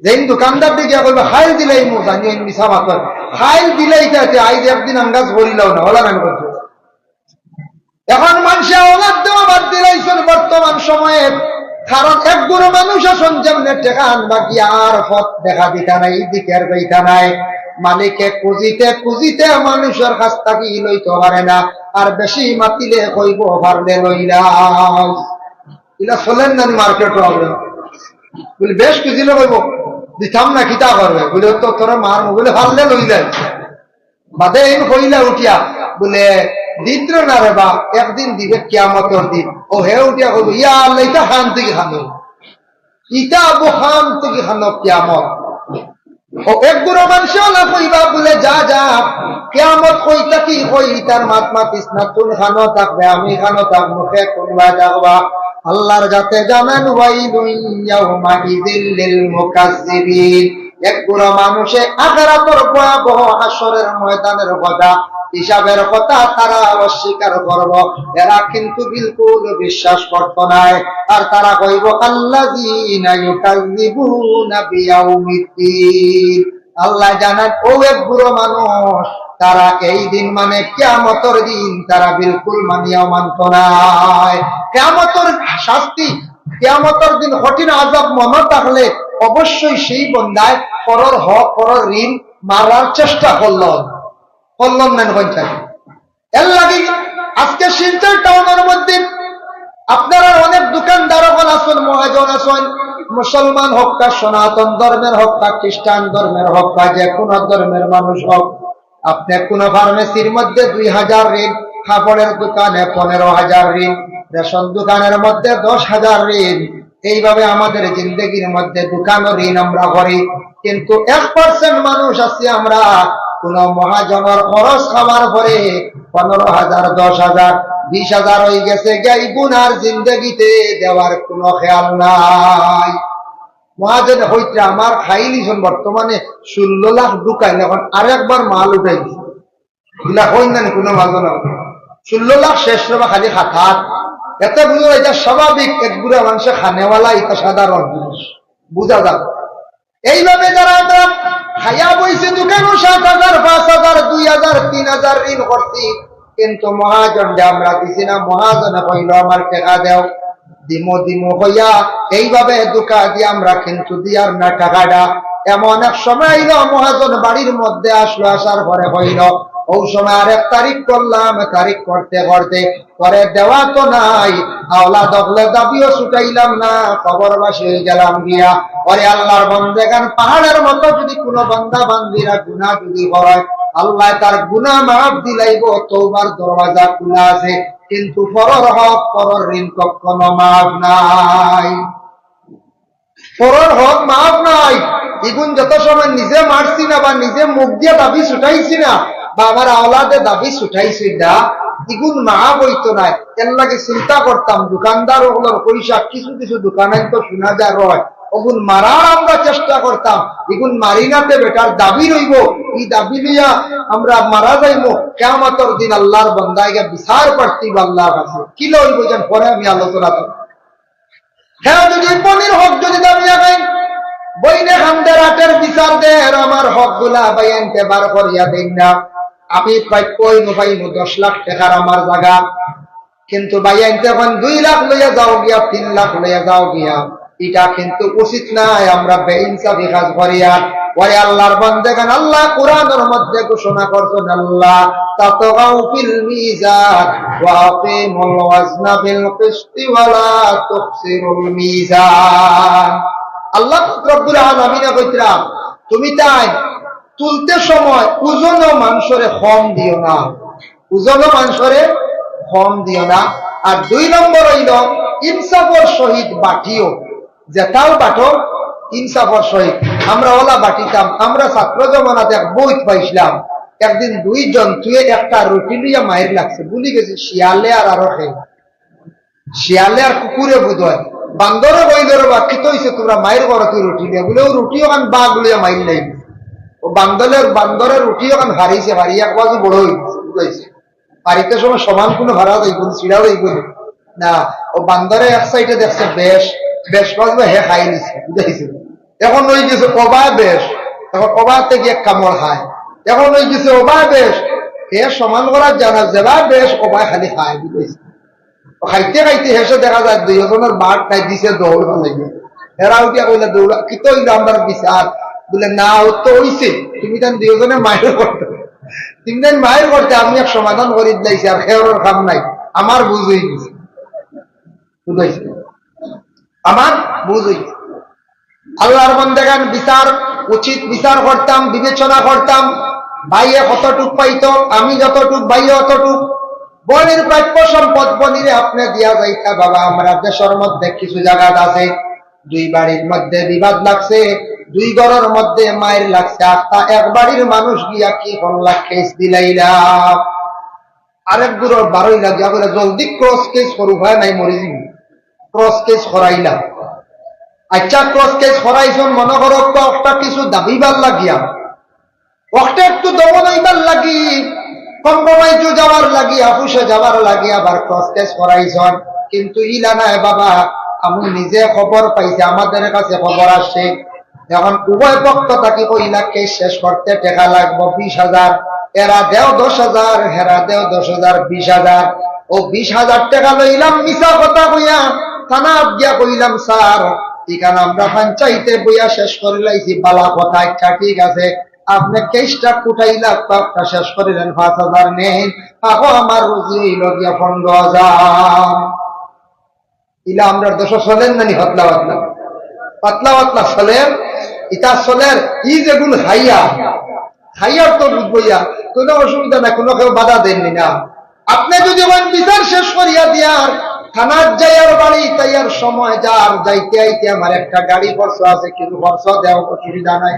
A: যেন দোকানদার দিকে কইবা হাইল দিলাইব, জানি এই মিছা মাত। হাইল দিলাইতে আইজ একদিন আঙ্গাজ ভরিলাও না, হলা গান করছে। এখন মানুষে অনাথ দেওয়া বাদ দিলাইছেন বর্তমান সময়ে। কারণ একগুলো মানুষ আসন যেমন টাকা আনবা কি আর পথ দেখা দিতা নাই, দিকে আর যাইতা নাই। মালিকে খুঁজিতে খুঁজিতে মানুষের কাছ থেকে লইতে পারে না, আর বেশি মাতিলে কইব পারলে লইলাম। এটা চলেন না মার্কেট হবে বলে বেশ খুঁজিলে কইব দিতাম না, কিতা করবে বলে তো তোরা মার বলে পারলে লইলেন বাদে এই কইলা উঠিয়া বলে দিত্র না রে বা একদিন দিবে কিয়ামতের দিন। ও হে উঠিয়া কইব ইয়া আল্লাহ ইটা খান থেকে খানো, ইটা আবু খান থেকে খানো কিয়ামত। ও এক বুড়ো মানুষ না কইবা বলে যা যা কিয়ামত কইতা কি কই তার মাত মাতিস না, তুমি খানো থাকবে আমি খানো থাক, মুখে কোনবা থাকবা আল্লাহর যাতে জানেন ওয়াইলুন ইয়াউমা ইযিল লিল মুকাজ্জিবিন। এক বুড়ো মানুষে আখিরাতের ভয়াবহ হাসরের ময়দানের কথা, হিসাবের কথা তারা অস্বীকার করব, এরা কিন্তু বিলকুল বিশ্বাস করত না। আর তারা কইব আল্লাযীনা ইউকাযযিবুনা বিয়াউমিদ্দিন। আল্লাহ জানেন ও এক বুড়ো মানুষ, তারা এই দিন মানে কিয়ামতের দিন তারা বিলকুল মানিয়াও মানত না। কিয়ামতের শাস্তি, কিয়ামতের দিন কঠিন আযাব মনে থাকলে অবশ্যই সেই বন্দায় পরর হক পরর ঋণ মারার চেষ্টা করলেন না পঞ্চায়েত। এর লাগে আজকে শিলচর টাউনের মধ্যে আপনারা অনেক দোকানদার আছেন, মহাজন আছেন, মুসলমান হোক কা সনাতন ধর্মের হোক কা খ্রিস্টান ধর্মের হোক বা যে কোনো ধর্মের মানুষ হোক, আপনি কোন ফার্মেসির মধ্যে 2000 ঋণ, কাপড়ের দোকানে 15,000 ঋণ, রেশন দোকানের মধ্যে 10,000 ঋণ। এইভাবে আমাদের জিন্দগির মধ্যে দোকান ঋণ আমরা করি, কিন্তু 1% মানুষ আছি আমরা কোন মহাজনের খরচ খাবার পরে 15,000 10,000 20,000 হয়ে গেছে গাই গুনার জিন্দগিতে দেওয়ার কোন খেয়াল নাই। মহাজন হইতে আমার খাইলিছেন বর্তমানে 16 লাখ ঢুকাই, এখন আরেকবার মাল উঠাই দিছে, এগুলা হইন না কোনো মাজন 16 লাখ শেষ রে খালি খাতাত। এত বুঝো এটা স্বাভাবিক, এক বুড়া মানুষের খানেওয়ালা এটা সাধারণ জিনিস বুঝা যাবে। এইভাবে যারা আমরা খাইয়া বইছে দোকানও 7,000 5,000 2,000 3,000 ঋণ করছি, কিন্তু মহাজনকে আমরা দিছি না। মহাজনে কইল আমার টাকা দেও, দিমো হইয়া এইভাবে দোকা দিয়ে আমরা কিন্তু দিয়ার না টাকাটা। এমন এক সময় আইল, মহাজন বাড়ির মধ্যে আসলো, আসার পরে হইল ও সময় আরেক তারিখ করলাম, তারিখ করতে করতে পরে দেওয়া তো নাই, আওলা দখলে দাবিও ছুটাইলাম না, খবর বাসি হয়ে গেলাম গিয়া। পরে আল্লাহর বন্দেগান পাহাড়ের মতো যদি কোনো বান্দা বান্দিরা গুনাহ যদি হয়, আল্লাহ তার গুনাহ মাফ দিলাইব, তওবার দরওয়াজা খোলা আছে, কিন্তু পরর হক পরর ঋণ কখনো মাফ নাই, পরর হক মাফ নাই। এগুন যত সময় নিজে মারছি না বা নিজে মুখ দিয়ে দাবি ছুটাইছি না বা আমার আওলাদে দাবি ছুটাইছি না, এগুন মাফ হইতো না। এর লাগে চিন্তা করতাম দোকানদার ওগুলোর পয়সা কিছু কিছু দোকানে তো শোনা যায় রয়, ওগুন মারার আমরা চেষ্টা করতাম, এগুন মারি নাতে বেটার দাবি রইব, এই দাবি নিয়া আমরা মারা যাইব। কিয়ামতের দিন আল্লাহর বান্দাকে বিচার করতেই আল্লাহর কাছে কি লইব যেন পরে আমি আলোচনা করব। হ্যাঁ, যদি পনির হক যদি দাবি আগাই বইনে হামদের হাটের বিচার দেন, আমার হক গুলা বাইনতে বার করিয়া দেন না, আমি প্রাপ্যই পাইব 10 লাখ টাকার আমার জায়গা, কিন্তু বাইনতে এখন 2 লাখ লইয়া যাও গিয়া 3 লাখ লইয়া যাও গিয়া, এটা কিন্তু উচিত নাই। আমরা বেইনসাফি কাজ করিয়া ওই আল্লাহর বান্দাগান আল্লাহ কোরআনের মধ্যে ঘোষণা করছেন, আল্লাহ তাতগাউ ফিল মিজান ওয়া আকিমুল ওয়াজনা বিল কিসতি ওয়া লা তুখসিরুল মিজান। আল্লাহ রব্বুল আলামিন কইতরা তুমি তাই তুলতে সময় ওজন মানুষরে কম দিও না, ওজন মানুষরে কম দিও না। আর 2 নম্বর হইল ইনসাফের সহিত বাটিও, যেটাও বাটো ইনসাফের সহিত। আমরা ওলা বাটিতাম, আমরা ছাত্র জমানাতে এক বই পাইছিলাম, একদিন 2 জন্তুয়ে একটা রুটি লিয়া মায়ের লাগছে, ভুলি গেছে শিয়ালে আর আরো খেয়ে, শিয়ালে আর কুকুরে বুধ হয়, বান্দরে বইলের বাকি তো হইছে তোমরা মায়ের ঘরতে রুটি লিয়া বলে, ও রুটি ওখান বাঘ লিয়া মাইল নাই, ও বান্দরের রুটি ওখান হারিয়েছে, হারিয়ে এক বাজু বড় হয়েছে, বাড়িতে সময় সমান কোনো ভাড়া যাইব চিড়া যাইব না। ও বান্দরে এক সাইডে দেখছে বেশ বেশ বাজবে, হে খাই নিছে বুঝাইছে। এখন ওই গেছে অবা বেশ, এখন অবাতে গিয়ে কামড় খায়, এখন ওই গেছে অবা বেশ, হে সমান করার জানা যেবা বেশ অবাই খালি খায় বুঝাইছে। খাইতে খাইতে হেসে দেখা যায় 2 জনের বাঘ খাই দিছে, দৌড় লাগে, এরা উঠিয়া কইলে দৌড়া কি তো হইলো আমার বিচার বলে না, ও তো হইছে তুমি তান দুজনে মায়ের করতে, তুমি তান মায়ের করতে, আমি এক সমাধান করে দিয়েছি, আর খেয়ার কাম নাই, আমার বুঝ হয়ে গেছে, বুঝাইছে আমার বুঝ হয়েছে। আল্লাহর বান্দাগান বিচার উচিত বিচার করতাম, বিবেচনা করতাম, ভাইয়ে কতটুক পাইতো, আমি যতটুক, ভাইয়ে অতটুক, বোনের প্রাপ্য সম্পদ বনিরে আপনি দিয়া যাইতা। বাবা আমরা দেশের মধ্যে কিছু জায়গা আছে, দুই বাড়ির মধ্যে বিবাদ লাগছে, দুই ঘরের মধ্যে মায়ের লাগছে, আত্মা এক বাড়ির মানুষ গিয়া কি করলা, কেস দিলাইলা, আরেক গুড়র 12 লাখ যা করে জলদি ক্রস কেস করু, হয় নাই মরিজি, ক্রস কেস করাইলা। আচ্ছা ক্রস কেস করাইছন, মনে করো একটা কিছু দাবিবার লাগিয়া, একটা একটু দমন হইবার লাগি, কম্প্রোমাইজ যাওয়ার লাগি, অফিসে যাওয়ার লাগি, আবার ক্রস কেস করাইছন। কিন্তু ইলা নাই বাবা, আমি নিজে খবর পাইছি, আমাদের কাছে খবর আসছে, এখন উভয় পক্ষ তাকে কইলা কেস শেষ করতে টাকা লাগবো 20,000, এরা দেও 10,000, হেরা দেও 10,000, 20,000, ও 20,000 টাকা লইলাম মিছা কথা কইয়া থানা গিয়া কইলাম স্যার এখানে আমরা পঞ্চায়েতে বইয়া শেষ করে লাইছি, বালা কথা, আচ্ছা ঠিক আছে আপনি কেসটা কুটাইলা একটা শেষ করিলেন, 5,000 নেন, এখন আমার রুজি হইল গিয়া 15,000। ইলা আমরা দেশ চলেন নানি হতলা পাতলা পাতলা পাতলা চলেন, ইটা চলের ই যেগুলো খাইয়া খাইয়ার তো বুঝবইয়া কোনো অসুবিধা নাই, কোনো কেউ বাধা দেননি না। আপনি যদি বিচার শেষ করিয়া দিয়ার থানার যাইয়ার বাড়ি তাইয়ার সময় যার যাইতে আইতে আমার একটা গাড়ি খরচ আছে, কিন্তু খরচ দেওয়া অসুবিধা নাই।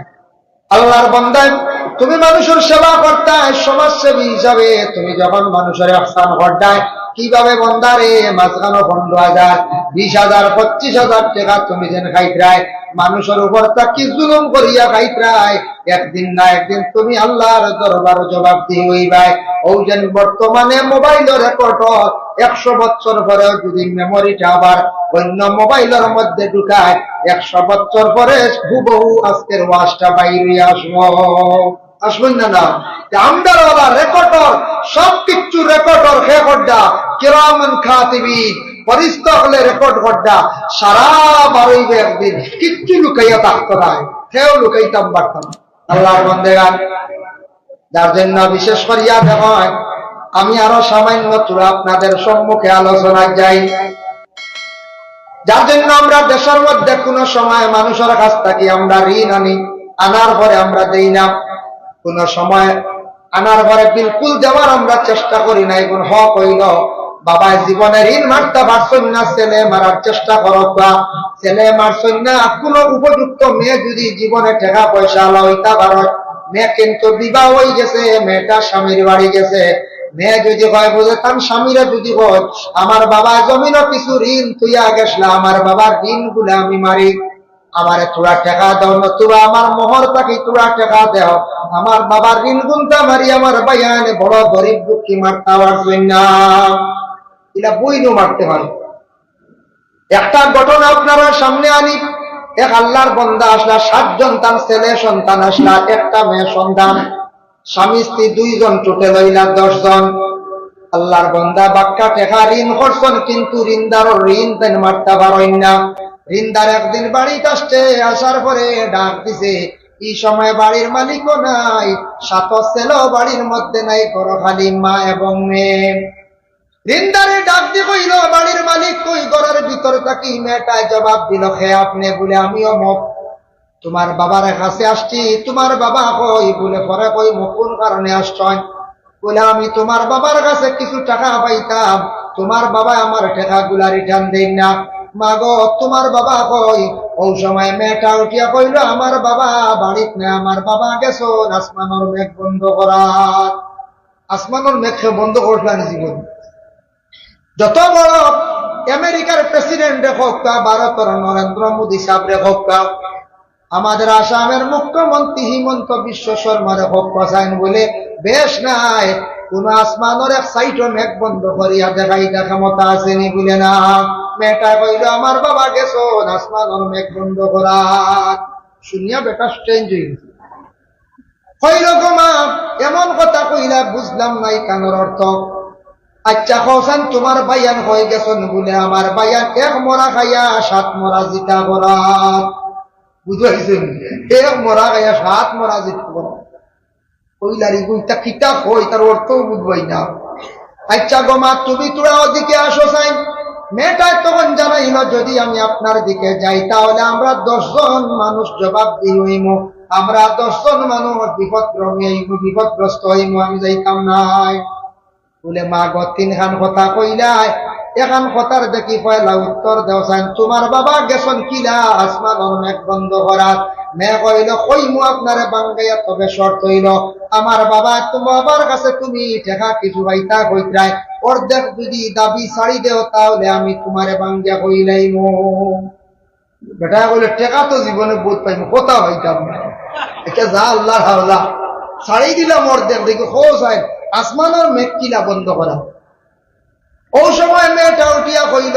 A: আল্লাহর বান্দায় তুমি মানুষের সেবা করতায়, সমাজসেবী হিসাবে তুমি যখন মানুষের ইহসান করতায়, কিভাবে বন্দারে মাঝখানো 15,000, 20,000, 25,000 টাকা তুমি যেন খাইতরায়, মানুষের উপর তা কি জুলুম করিয়া খাইতরায়, একদিন না একদিন তুমি আল্লাহর দরবার জবাবদিহি হইবাই। ও যেন বর্তমানে মোবাইলের রেকর্ড 100 বছর পরেও যদি মেমোরিটা আবার অন্য মোবাইলের মধ্যে ঢুকায়, 100 বছর পরে হুবহু আজকের ওয়াজটা বাইরে আসবো, আসবেন না না? আমদারওয়ালা রেকর্ডর সব কিছু রেকর্ডর রেকর্ডটা কিরামান কাতিবিন পরিস্থ হলে রেকর্ড করডা সারা বারইবে, একদিন কিচ্ছু লুকাইয়া থাকতো না, কেউ লুকাইতাম পারতাম। আল্লাহর বান্দাগান যার জন্য বিশেষ করিয়া দেখেন, আমি আরো সামান্য তুলা আপনাদের সম্মুখে আলোচনায় যাই, যার জন্য আমরা দেশের মধ্যে কোন সময় মানুষের কাছ থেকে আমরা ঋণ আনি, আনার পরে আমরা দেই না, কোন সময় আনার পরে বিলকুল দেওয়ার আমরা চেষ্টা করি না। এখন হক হইল বাবা জীবনে ঋণ মারতে পারছেন না, ছেলে মারার চেষ্টা করো, বা ছেলে মারছেন না, কোন উপযুক্ত মেয়ে যদি জীবনে টাকা পয়সা লইতে পারো, মেয়ে কিন্তু বিবাহ হয়ে গেছে, মেয়েটা স্বামীর বাড়ি গেছে, মেয়ে যদি হয় বুঝে তার স্বামীরা যদি হয় আমার বাবা জমিনও কিছু ঋণ তুইয়া গেছিল, আমার বাবার ঋণ গুলা আমি মারি, আমার তোরা টাকা দাও, নতুবা আমার মোহর পাখি তোরা টাকা দাও, আমার বাবার ঋণ গুনতা মারি, আমার বাইয়ান বড় গরিব দুঃখী মারতে পারছেন না, এটা বইনও মারতে পারে। একটা ঘটনা আপনারা সামনে আনি, এক আল্লাহর বান্দা আসলা, 7 জন তার ছেলে সন্তান আসলা, একটা মেয়ে সন্তান, স্বামী স্ত্রী 2 জন, টোটাল হইলা 10 জন। আল্লাহর বান্দা বাক্কা টাকা ঋণ করছেন, কিন্তু ঋণদারও ঋণ দেন মারতে পারেন না। ঋণদার একদিন বাড়িতে আসছে, আসার পরে ডাক দিছে, এই সময় বাড়ির মালিকও নাই, 7 ছেলেও বাড়ির মধ্যে নাই, ঘর খালি মা এবং মেয়ে। ঋণদারে ডাক দিয়ে কইল, বাড়ির মালিক কই? ঘরের ভিতর থাকি। মেয়েটায় জবাব দিল, হে আপনি? বলে আমিও মুখ তোমার বাবার কাছে আসছি, তোমার বাবা কই? বলে পরে কই মুখ কোন কারণে আসছেন? বলে আমি তোমার বাবার কাছে কিছু টাকা পাইতাম, তোমার বাবা আমার টাকা গুলা রিটার্ন দেন না। মা গো তোমার বাবা কই? ওই সময় মেয়েটা উঠিয়া কইল, আমার বাবা বাড়িতে না, আমার বাবা গেছো আসমানোর মেঘ বন্ধ করার। আসমানোর মেঘ বন্ধ করলেন জীবন। যত বড় আমেরিকার প্রেসিডেন্ট হোক, ভারতের নরেন্দ্র মোদী সাহেব হোক, আমাদের আসামের মুখ্যমন্ত্রী হিমন্ত বিশ্ব শর্মারে হোক, পছাইন বলে বেশ নাই, কোন আসমানের এক সাইটও মেঘ বন্ধ করিয়া দেখাইটা ক্ষমতা আসেনি বলে না। মেয়েটা কইল, আমার বাবা গেছো আসমানের মেঘ বন্ধ করার। শুনিয়া বেটা স্ট্রেঞ্জ হয়ে গেছে, কইল গো মা এমন কথা কইলা বুঝলাম নাই কানের অর্থ। আচ্ছা কৌসান তোমার বাইয়ান হয়ে গেছেন? বলে আমার বাইয়ান 1 মরা খাইয়া 7 মরা জিতা করার। বুঝাইছেন? 1 মরা খাইয়া 7 মরা জিতা করার। কইলারি গুইটা কিতা কই তার অর্থও বুঝবই না। আচ্ছা গো মা, তুমি তোরা ওদিকে আসো চাই। মেয়েটা তখন জানাইল, যদি আমি আপনার দিকে যাই তাহলে আমরা 10 জন মানুষ জবাব হইম, আমরা 10 জন মানুষ বিপদগ্রস্ত হইম, আমি যাইতাম নাই। বলে মা গো 3 খান কথা কইলাই, এখান কথার দেখি পয়লা উত্তর দেও চাই। তোমার বাবা গেছন কিলা আসমানের মেঘ বন্ধ করার। মেয়ে কইল, কইমু আপনারে বাঙ্গাইয়া, তবে শর্ত হইল আমার বাবা, তোমার বাবার কাছে তুমি টেকা কিছু পাইতা কইত্রাই, অর্ধেক যদি দাবি ছাড়ি দেও তাহলে আমি তোমারে বাঙ্গিয়া কইলাইম। বেটা বলে, টেকা তো জীবনে বোধ পাইম, কথা হইতাম না। এটা যা আল্লাহর হাওলা, ছাড়ি দিলাম অর্ধেক। দেখি হো সাহেব আসমানের মেঘ কিলা বন্ধ করা। ও সময় মেয়েটা উঠিয়া কইল,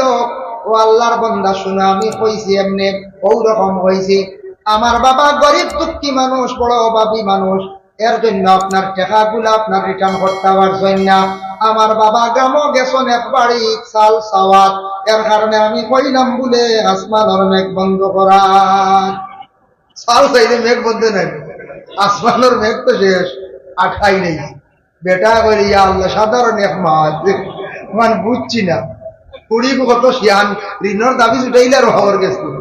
A: ও আল্লাহর বান্দা শুনে, আমি কইছি এমনি ওই রকম হয়েছে। আমার বাবা গরিব দুঃখী মানুষ, বড় অভাবী মানুষ, এর জন্য আপনার টাকাগুলো আপনার রিটার্ন করতে পারছেন না। আমার বাবা গ্রাম গেছেন একবারই চাল সাওয়াত, এর কারণে আমি কইলাম বলে আসমানের মেঘ বন্ধ করা। চাল চাইলে মেঘ বন্ধ নাই, আসমানের মেঘ তো শেষ, আঠাই নেই। বেটা কইলে, ইয়া আল্লাহ সাধারণ এক মাছ মানে বুঝছি না, কুড়ি কত শিয়ান ঋণর দাবি ছুটাইলে আর হওয়ার গেছিল।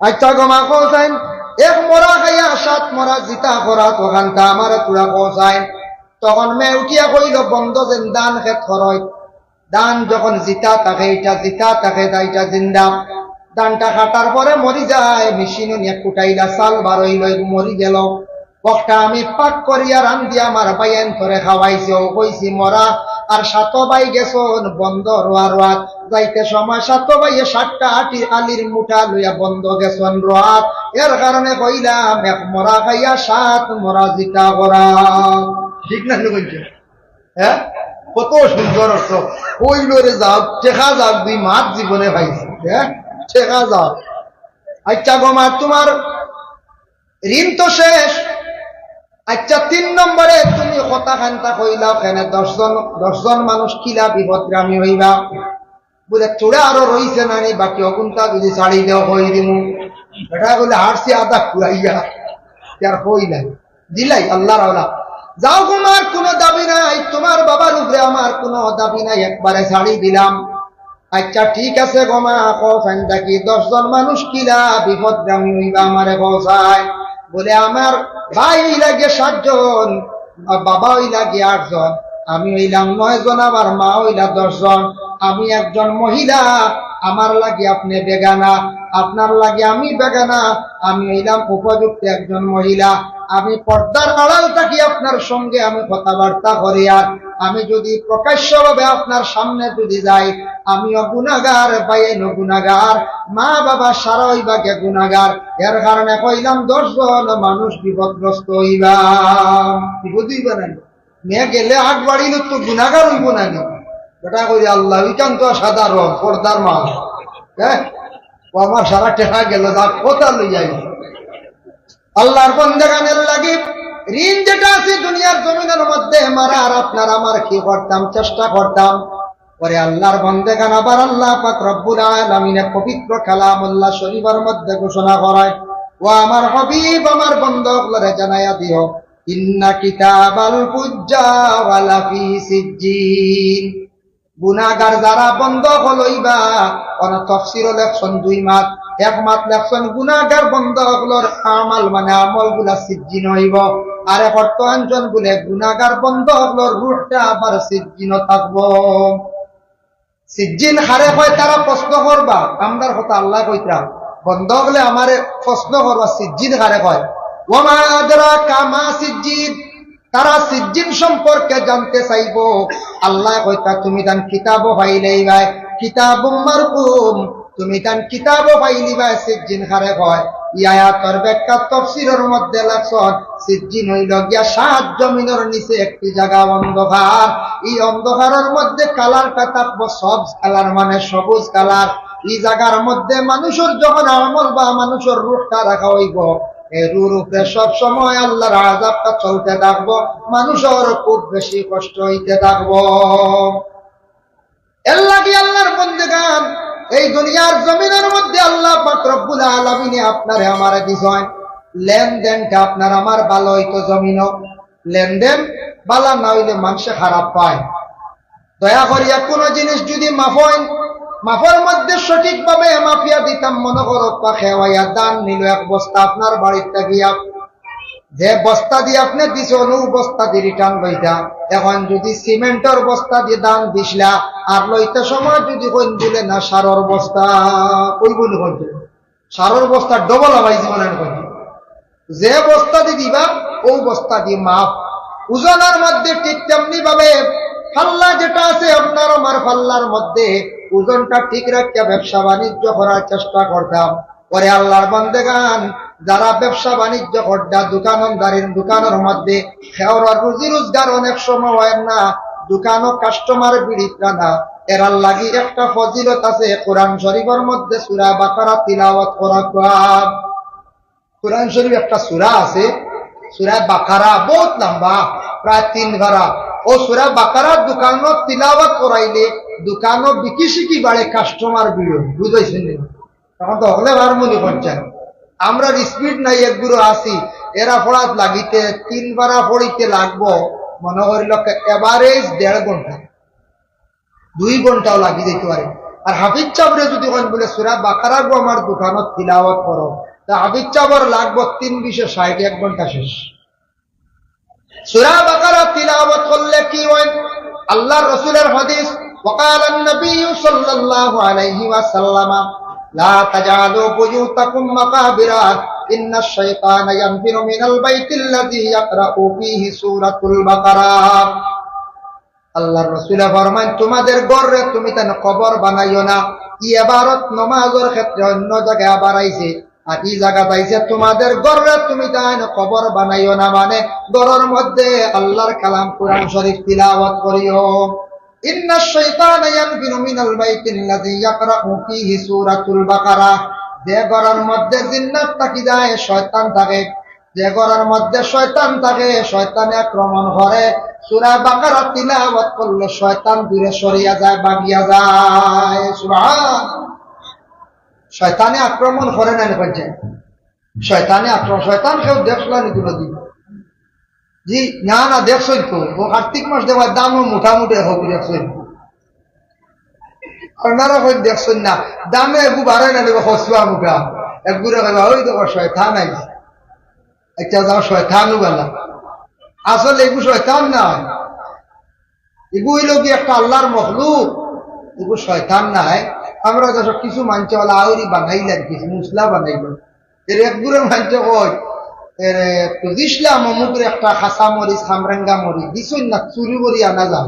A: আচ্ছা গমা কৌসাইন, এক মরা খাইয়া 7 মরা জিতা করা তখানটা আমার তুরা কৌসাইন। তখন মেয়ে উঠিয়া কইল, বন্ধ যেন দান খেত খরচ, দান যখন জিতা থাকে এটা জিতা থাকে তাইটা জিন্দা। দানটা কাটার পরে মরি যায়, মেশিন নিয়ে কুটাইলা চাল বারইল, মরি গেল। পকটা আমি পাক করিয়া রান্ধি আমার বাইন ধরে খাওয়াইছি। ও কইছি মরা আর 7 ভাই গেছন বন্ধ রোয়াত, যাইতে সময় 7 ভাইয়ে 7টা আলির মুঠা লইয়া বন্ধ গেছন রোয়াত। এর কারণে কইলাম এক মরা খাইয়া 7 মরা জিতা করা। ঠিক না কইছে? হ্যাঁ, কত সুন্দর অর্থ। কইল রে যাও টেকা যাও, 2 মাস জীবনে পাইছি। হ্যাঁ, টেকা যাও। আচ্ছা গোমা, তোমার ঋণ তো শেষ। আচ্ছা 3 নম্বরে তুমি কথা খান্তা কইলাও কেন 10 জন মানুষ কিলা বিপদগ্রামী হইবা। বলে তোরা আরো রইছে নানি, বাকি অগুনটা যদি ছাড়ি দেও হই দিমু। এটা বলে হারছি আদা কুড়াইয়া, আর কইলাই দিলাই আল্লাহর আওলা। যাও তোমার কোনো দাবি নাই, তোমার বাবার উপরে আমার কোনো দাবি নাই, একবারে ছাড়ি দিলাম। আচ্ছা ঠিক আছে গোমা, কখন দেখি 10 জন মানুষ কিলা বিপদগ্রামী হইবা আমারে পৌঁছায়। বলে আমার ভাই লাগে 7 জন, বাবা লাগে 8 জন, আমি হইলাম 9 জন, আমার মা হইলা 10 জন, আমি একজন মহিলা, আমার লাগে আপনি বেগানা, আপনার লাগে আমি বেগানা, আমি হইলাম উপযুক্ত একজন মহিলা। আমি পর্দার আড়াল থাকি আপনার সঙ্গে আমি কথাবার্তা করি, আর আমি যদি প্রকাশ্যভাবে আপনার সামনে যদি যাই আমিও গুনাহগার, ভাইয়েনও গুনাহগার, মা বাবা সারাই বাগে গুনাহগার। এর কারণে কইলাম 10 জন মানুষ বিপদগ্রস্ত হইবা। বুঝিবা না মেয়ে গেলে 8 বাড়িল তো গুনাহগার হইব না। এটা কই আল্লাহ ইকান্ত সাধারণ পর্দার মা। হ্যাঁ, ও আমার সারা টেকা গেল, তার কথা লইয়াই আল্লাহর বন্দেগানের লাগি ঋণ যেটা আছে দুনিয়ার জমিনের মধ্যে মারা, আর আপনার আমার কি করতাম, চেষ্টা করতাম। পরে আল্লাহর বন্দেগান আবার আল্লাহ পাক রব্বুল আলামিনের পবিত্র কালামুল্লাহ শরীফের মধ্যে ঘোষণা করায়, ও আমার হাবিব আমার বন্দাগুলোরে জানাইয়া দিও, ইন্না কিতাবাল ফুজ্জার লাফি সিজ্জিন। গুনাহগার যারা বন্ধক লইবা, কোন তাফসীর লেখছেন 2 মাস, 1 মাস লেখছেন গুনাহগার বন্ধকগুলোর আমাল মানে আমলগুলা সিজ্জিন হইব, আর বর্তমান বলে গুনাহগার বন্ধকগুলোর রূহটা আবার সিজ্জিন থাকবো। সিজ্জিন হারে হয় তারা প্রশ্ন করবা, আমদার কথা আল্লাহ কইতরা বন্ধকলে আমারে প্রশ্ন করবা সিজ্জিন হারে হয়। ওমা আদরাকা মা সিজ্জিন, তারা সিজ্জিন সম্পর্কে জানতে চাইব। আল্লাহ কইতা তুমি তান কিতাবও পাইলেই ভাই, কিতাবুম মারকুম, তুমি তান কিতাবও পাইলি ভাই সিজ্জিন হারে হয়। আয়াতের ব্যাখ্যা তাফসীরের মধ্যে লেখছেন সিজ্জিন হইল গিয়া 7 জমিনের নিচে একটি জায়গা অন্ধকার। এই অন্ধকারের মধ্যে কালারটা থাকবো সব কালার মানে সবুজ কালার। এই জায়গার মধ্যে মানুষের যখন আমল বা মানুষের রূপটা রাখা হইব, এই রূপে সব সময় আল্লাহর আযাবটা চলতে থাকবো, মানুষের খুব বেশি কষ্ট হইতে থাকবো। এর লাগি আল্লাহর বন্দেগান এই দুনিয়ার জমিনের মধ্যে আল্লাহ পাক রব্বুল আলামিন আপনারে আমারে দিছেন, লেনদেনটা আপনার আমার ভালো হইতো জমিন। লেনদেন বালা না হইলে মানুষে খারাপ পায়। দয়া করিয়া কোন জিনিস যদি মাফের মধ্যে সঠিকভাবে মাফিয়া দিতাম, মনে করো খেওয়াইয়া দান নিল এক বস্তা আপনার বাড়িতে গিয়া, যে বস্তা দিয়ে আপনি দিছ বস্তা দিয়ে রিটার্ন লইতা, এখন যদি সিমেন্টের বস্তা দিয়ে দান দিসলা আর লইতে সময় যদি কইন দিলে না সারর বস্তা, ওই বলি কইতে সারর বস্তা ডবল আবাই জীবনের কইতে, যে বস্তা দিয়ে দিবা ও বস্তা দিয়ে মাপ। ওজনের মধ্যে ঠিক তেমনি ভাবে পাল্লা যেটা আছে আপনার আমার পাল্লার মধ্যে ওজনটা ঠিক রাখিয়া ব্যবসা বাণিজ্য করার চেষ্টা করতাম। পরে আল্লাহর বান্দেগান যারা ব্যবসা বাণিজ্য করতা দোকানের মধ্যে খেওয়ার রুজি রোজগার অনেক সময় হয় না, দোকানও কাস্টমার বিড়িতরা না, এরা লাগি একটা ফজিলত আছে কোরআন শরীফের মধ্যে সূরা বাকারা তিলাওয়াত করা। কোরআন শরীফ একটা সূরা আছে, সূরা বাকারা, বহুত লম্বা, প্রায় 3 পারা। ও সূরা বাকারার দোকানও তিলাওয়াত করাইলে দোকানও বিকি শিকি বাড়ে, কাস্টমার বিড়ো, বুঝাইছেন? তখন তো হলে ভার মনে করছেন আমরা স্পিড নাই একগুলো আসি, এরা পড়াত লাগিতে 3 পারা পড়িতে লাগবো মনে করিল এভারেজ 1.5 ঘন্টা, 2 ঘন্টাও লাগি যেতে পারে। আর হাফিজ চাবরে যদি কোন বলে সূরা বাকারা গো আমার দোকানত তিলাওয়াত করো, তা হাফিজ চাবর লাগবো 3-20-60, 1 ঘন্টা শেষ। সূরা বাকারা তিলাওয়াত করলে কি হয়? আল্লাহর রাসূলের হাদিস, وقال النبي صلى الله عليه وسلم لا تجعلوا بيوتكم مقابر إن الشيطان ينفر من البيت الذي يقرأ فيه سورة البقرة। আল্লাহর রাসূল ফরমান তোমাদের ঘরে তুমি তেন কবর বানাইও না। এই ইবারত নামাজের ক্ষেত্রে অন্য জায়গায় আবার আইছে, আর এই জায়গা পাইছে তোমাদের ঘরে তুমি তেন কবর বানাইও না, মানে ঘরের মধ্যে আল্লাহর কালাম কোরআন শরীফ তিলাওয়াত করিও। ইন্নাশ শাইতানা ইয়ানফিরু মিনাল বাইতিল্লাযী ইয়াকরাউ ফীহি সূরাতুল বাকারা, যে ঘরের মধ্যে জিন্নাত থাকি যায়, শয়তান থাকে, যে ঘরের মধ্যে শয়তান থাকে, শয়তানে আক্রমণ করে। সূরা বাকারা তিলাওয়াত করলে শয়তান দূরে সরিয়া যায়, ভাগিয়া যায়। সুবহানাল্লাহ। শয়তানে আক্রমণ করে না কইছে, শয়তানে আক্রমণ, শয়তান কেউ দেখলা নি গুলো দিন জি না না দেখছই তো, ও কার্তিক মাস দেওয়ার দামও মোটামুটি হোক, দেখছই আপনারা কই দেখছই না, দামে একটু বাড়ায় না দেবো হসুয়া মুখা একগুলো কইবা ওই দেখো শয়তান আইছে, একটা যাও শয়তানও গেলা, আসলে এগু শয়তান না, এগু হইল কি একটা আল্লাহর মখলুক, এগু শয়তান নাই। আমরা যখন কিছু মানছে বলে আউরি বানাইলেন, কিছু মুসলা বানাইলেন, এর একগুলো মানছে কই দিসলাম অমুকের একটা খাসা মরিচ খামরেঙ্গা মরিচ দিছই না, চুরি করি আনা যাও,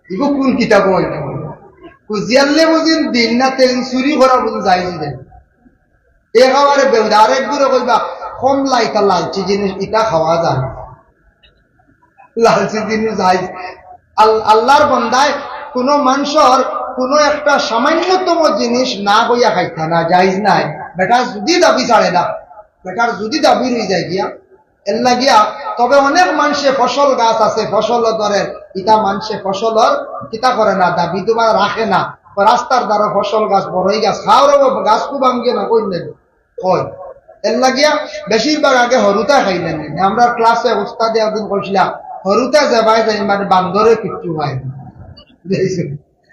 A: এগু কোন কিতাব জিয়ালে বুঝিন দিন না তেল চুরি করা বুঝি যাই দেন এ খাওয়ারে বেউদা। আরেকগুলো কইবা কম লাইতা লালচি জিনিস ইটা খাওয়া যায়, লালচি জিনিস যাই। আল্লাহর বান্দায় কোন মানুষের কোন একটা সামান্যতম জিনিস না হইয়া খাইতা না জায়েজ নাই। বেটা যদি দাবি ছাড়ে না, বেটার যদি দাবি রয়ে যায় গিয়া এর লাগিয়া, তবে অনেক মানুষে ফসল গাছ আছে, ফসল ধরেন ইটা মানুষে ফসলর কিতা করে না, দাবি তোমার রাখে না, রাস্তার দ্বারা ফসল গাছ বড়ই গাছ খাওয়ারও গাছ খুব ভাঙ্গে না কই নেব হয়। এর লাগিয়া বেশিরভাগ আগে হরুতা খাইলেন। আমরা ক্লাসে উস্তাদে একদিন কইছিলাম হরুতা যাবাই যাই মানে বান্দরে কিচ্ছু হয় না।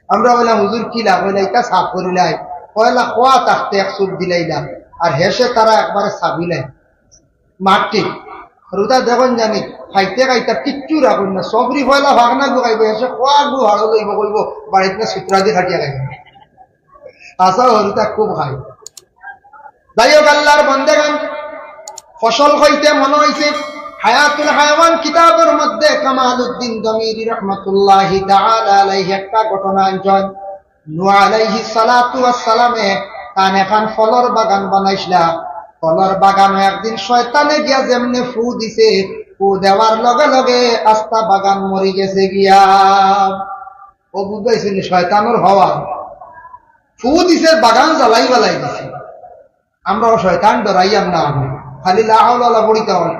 A: আমরা বললাম হুজুর কিলা, বলে এটা সাফ করিলাই, কয়লা খোয়া থাকতে এক চুপ দিলাইলাম, আর হেসে তারা একবারে সাবিলাই মাটি হরুতা দেখুন জানি খাইতে খাইতে কিচ্ছু রাখুন না, সবরি ফয়লা ভাগনা গু খাইব, হেসে খোয়া গু হাড়ো লইব কইব বাড়িতে সুতরা দিয়ে খাটিয়া খাইব। আসা হরুতা খুব খাই। যাই হোক আল্লাহর বান্দাগান, ফসল হইতে মনে হয়েছে হায়াতুল হায়াওয়ান কিতাবের মধ্যে কামালউদ্দিন জমিরি রহমাতুল্লাহি তাআলা আলাইহি একটা ঘটনা আনছেন। নূহ আলাইহিস সালাতু ওয়াস সালামে কান এখন ফলর বাগান বানাইছিলা, ফলর বাগানে একদিন শয়তানে গিয়া যেমনে ফু দিছে, ফু দেওয়ার লগে লগে আস্তা বাগান মরি গেছে গিয়া। ও বুঝাইছেন শয়তানের হওয়া, ফু দিছে বাগান জ্বালাই বালাই দিছে। আমরা শয়তান ডরাইয়াম না, খালি লা হাওলা ওয়ালা পড়িতে হয়।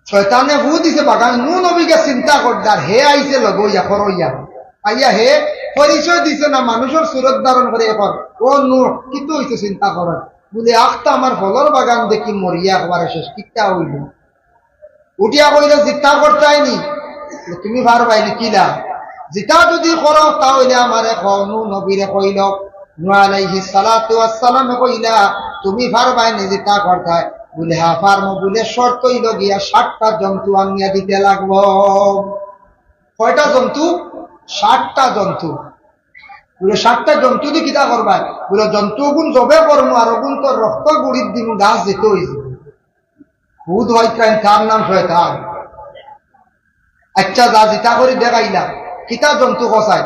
A: শয়তানে ফু দিছে বাগান, নূ নবীকে চিন্তা করদার হে আইছে লগইয়া করইয়া আইয়া হে পরিচয় দিছে না, মানুষের সুরত ধারণ করে এখন ও নূ কিন্তু হইছে চিন্তা করেন বলে আখতা আমার ফলর বাগান দেখি মরিয়া একবারে শেষ কিটা হইল। উঠিয়া কইল জিতা করতাইনি, তুমি পারবাইনি কিলা, জিতা যদি করো তাহলে আমারে কনু নবীরে কইল নূহ আলাইহিস সালাতু ওয়াস সালাম কইলা তুমি পারবাইনি জিতা করতাই, বলে হ্যাঁ পারমু, বলে শর্ত হইল গিয়া 60টা জন্তু আনিয়া দিতে লাগবো। কয়টা জন্তু? 60টা জন্তু। বলে 60টা জন্তু দিয়ে কিতা করবা? বলে জন্তু গুণ জবে করবো আর ওগুন তোর রক্ত গুড়ির দিন গাছ যেতে হয়েছে। ভূত হইতেন, তার নাম শয়তান। আচ্ছা যা জিতা করে দেখাইলা, কিতা জন্তু কসাই?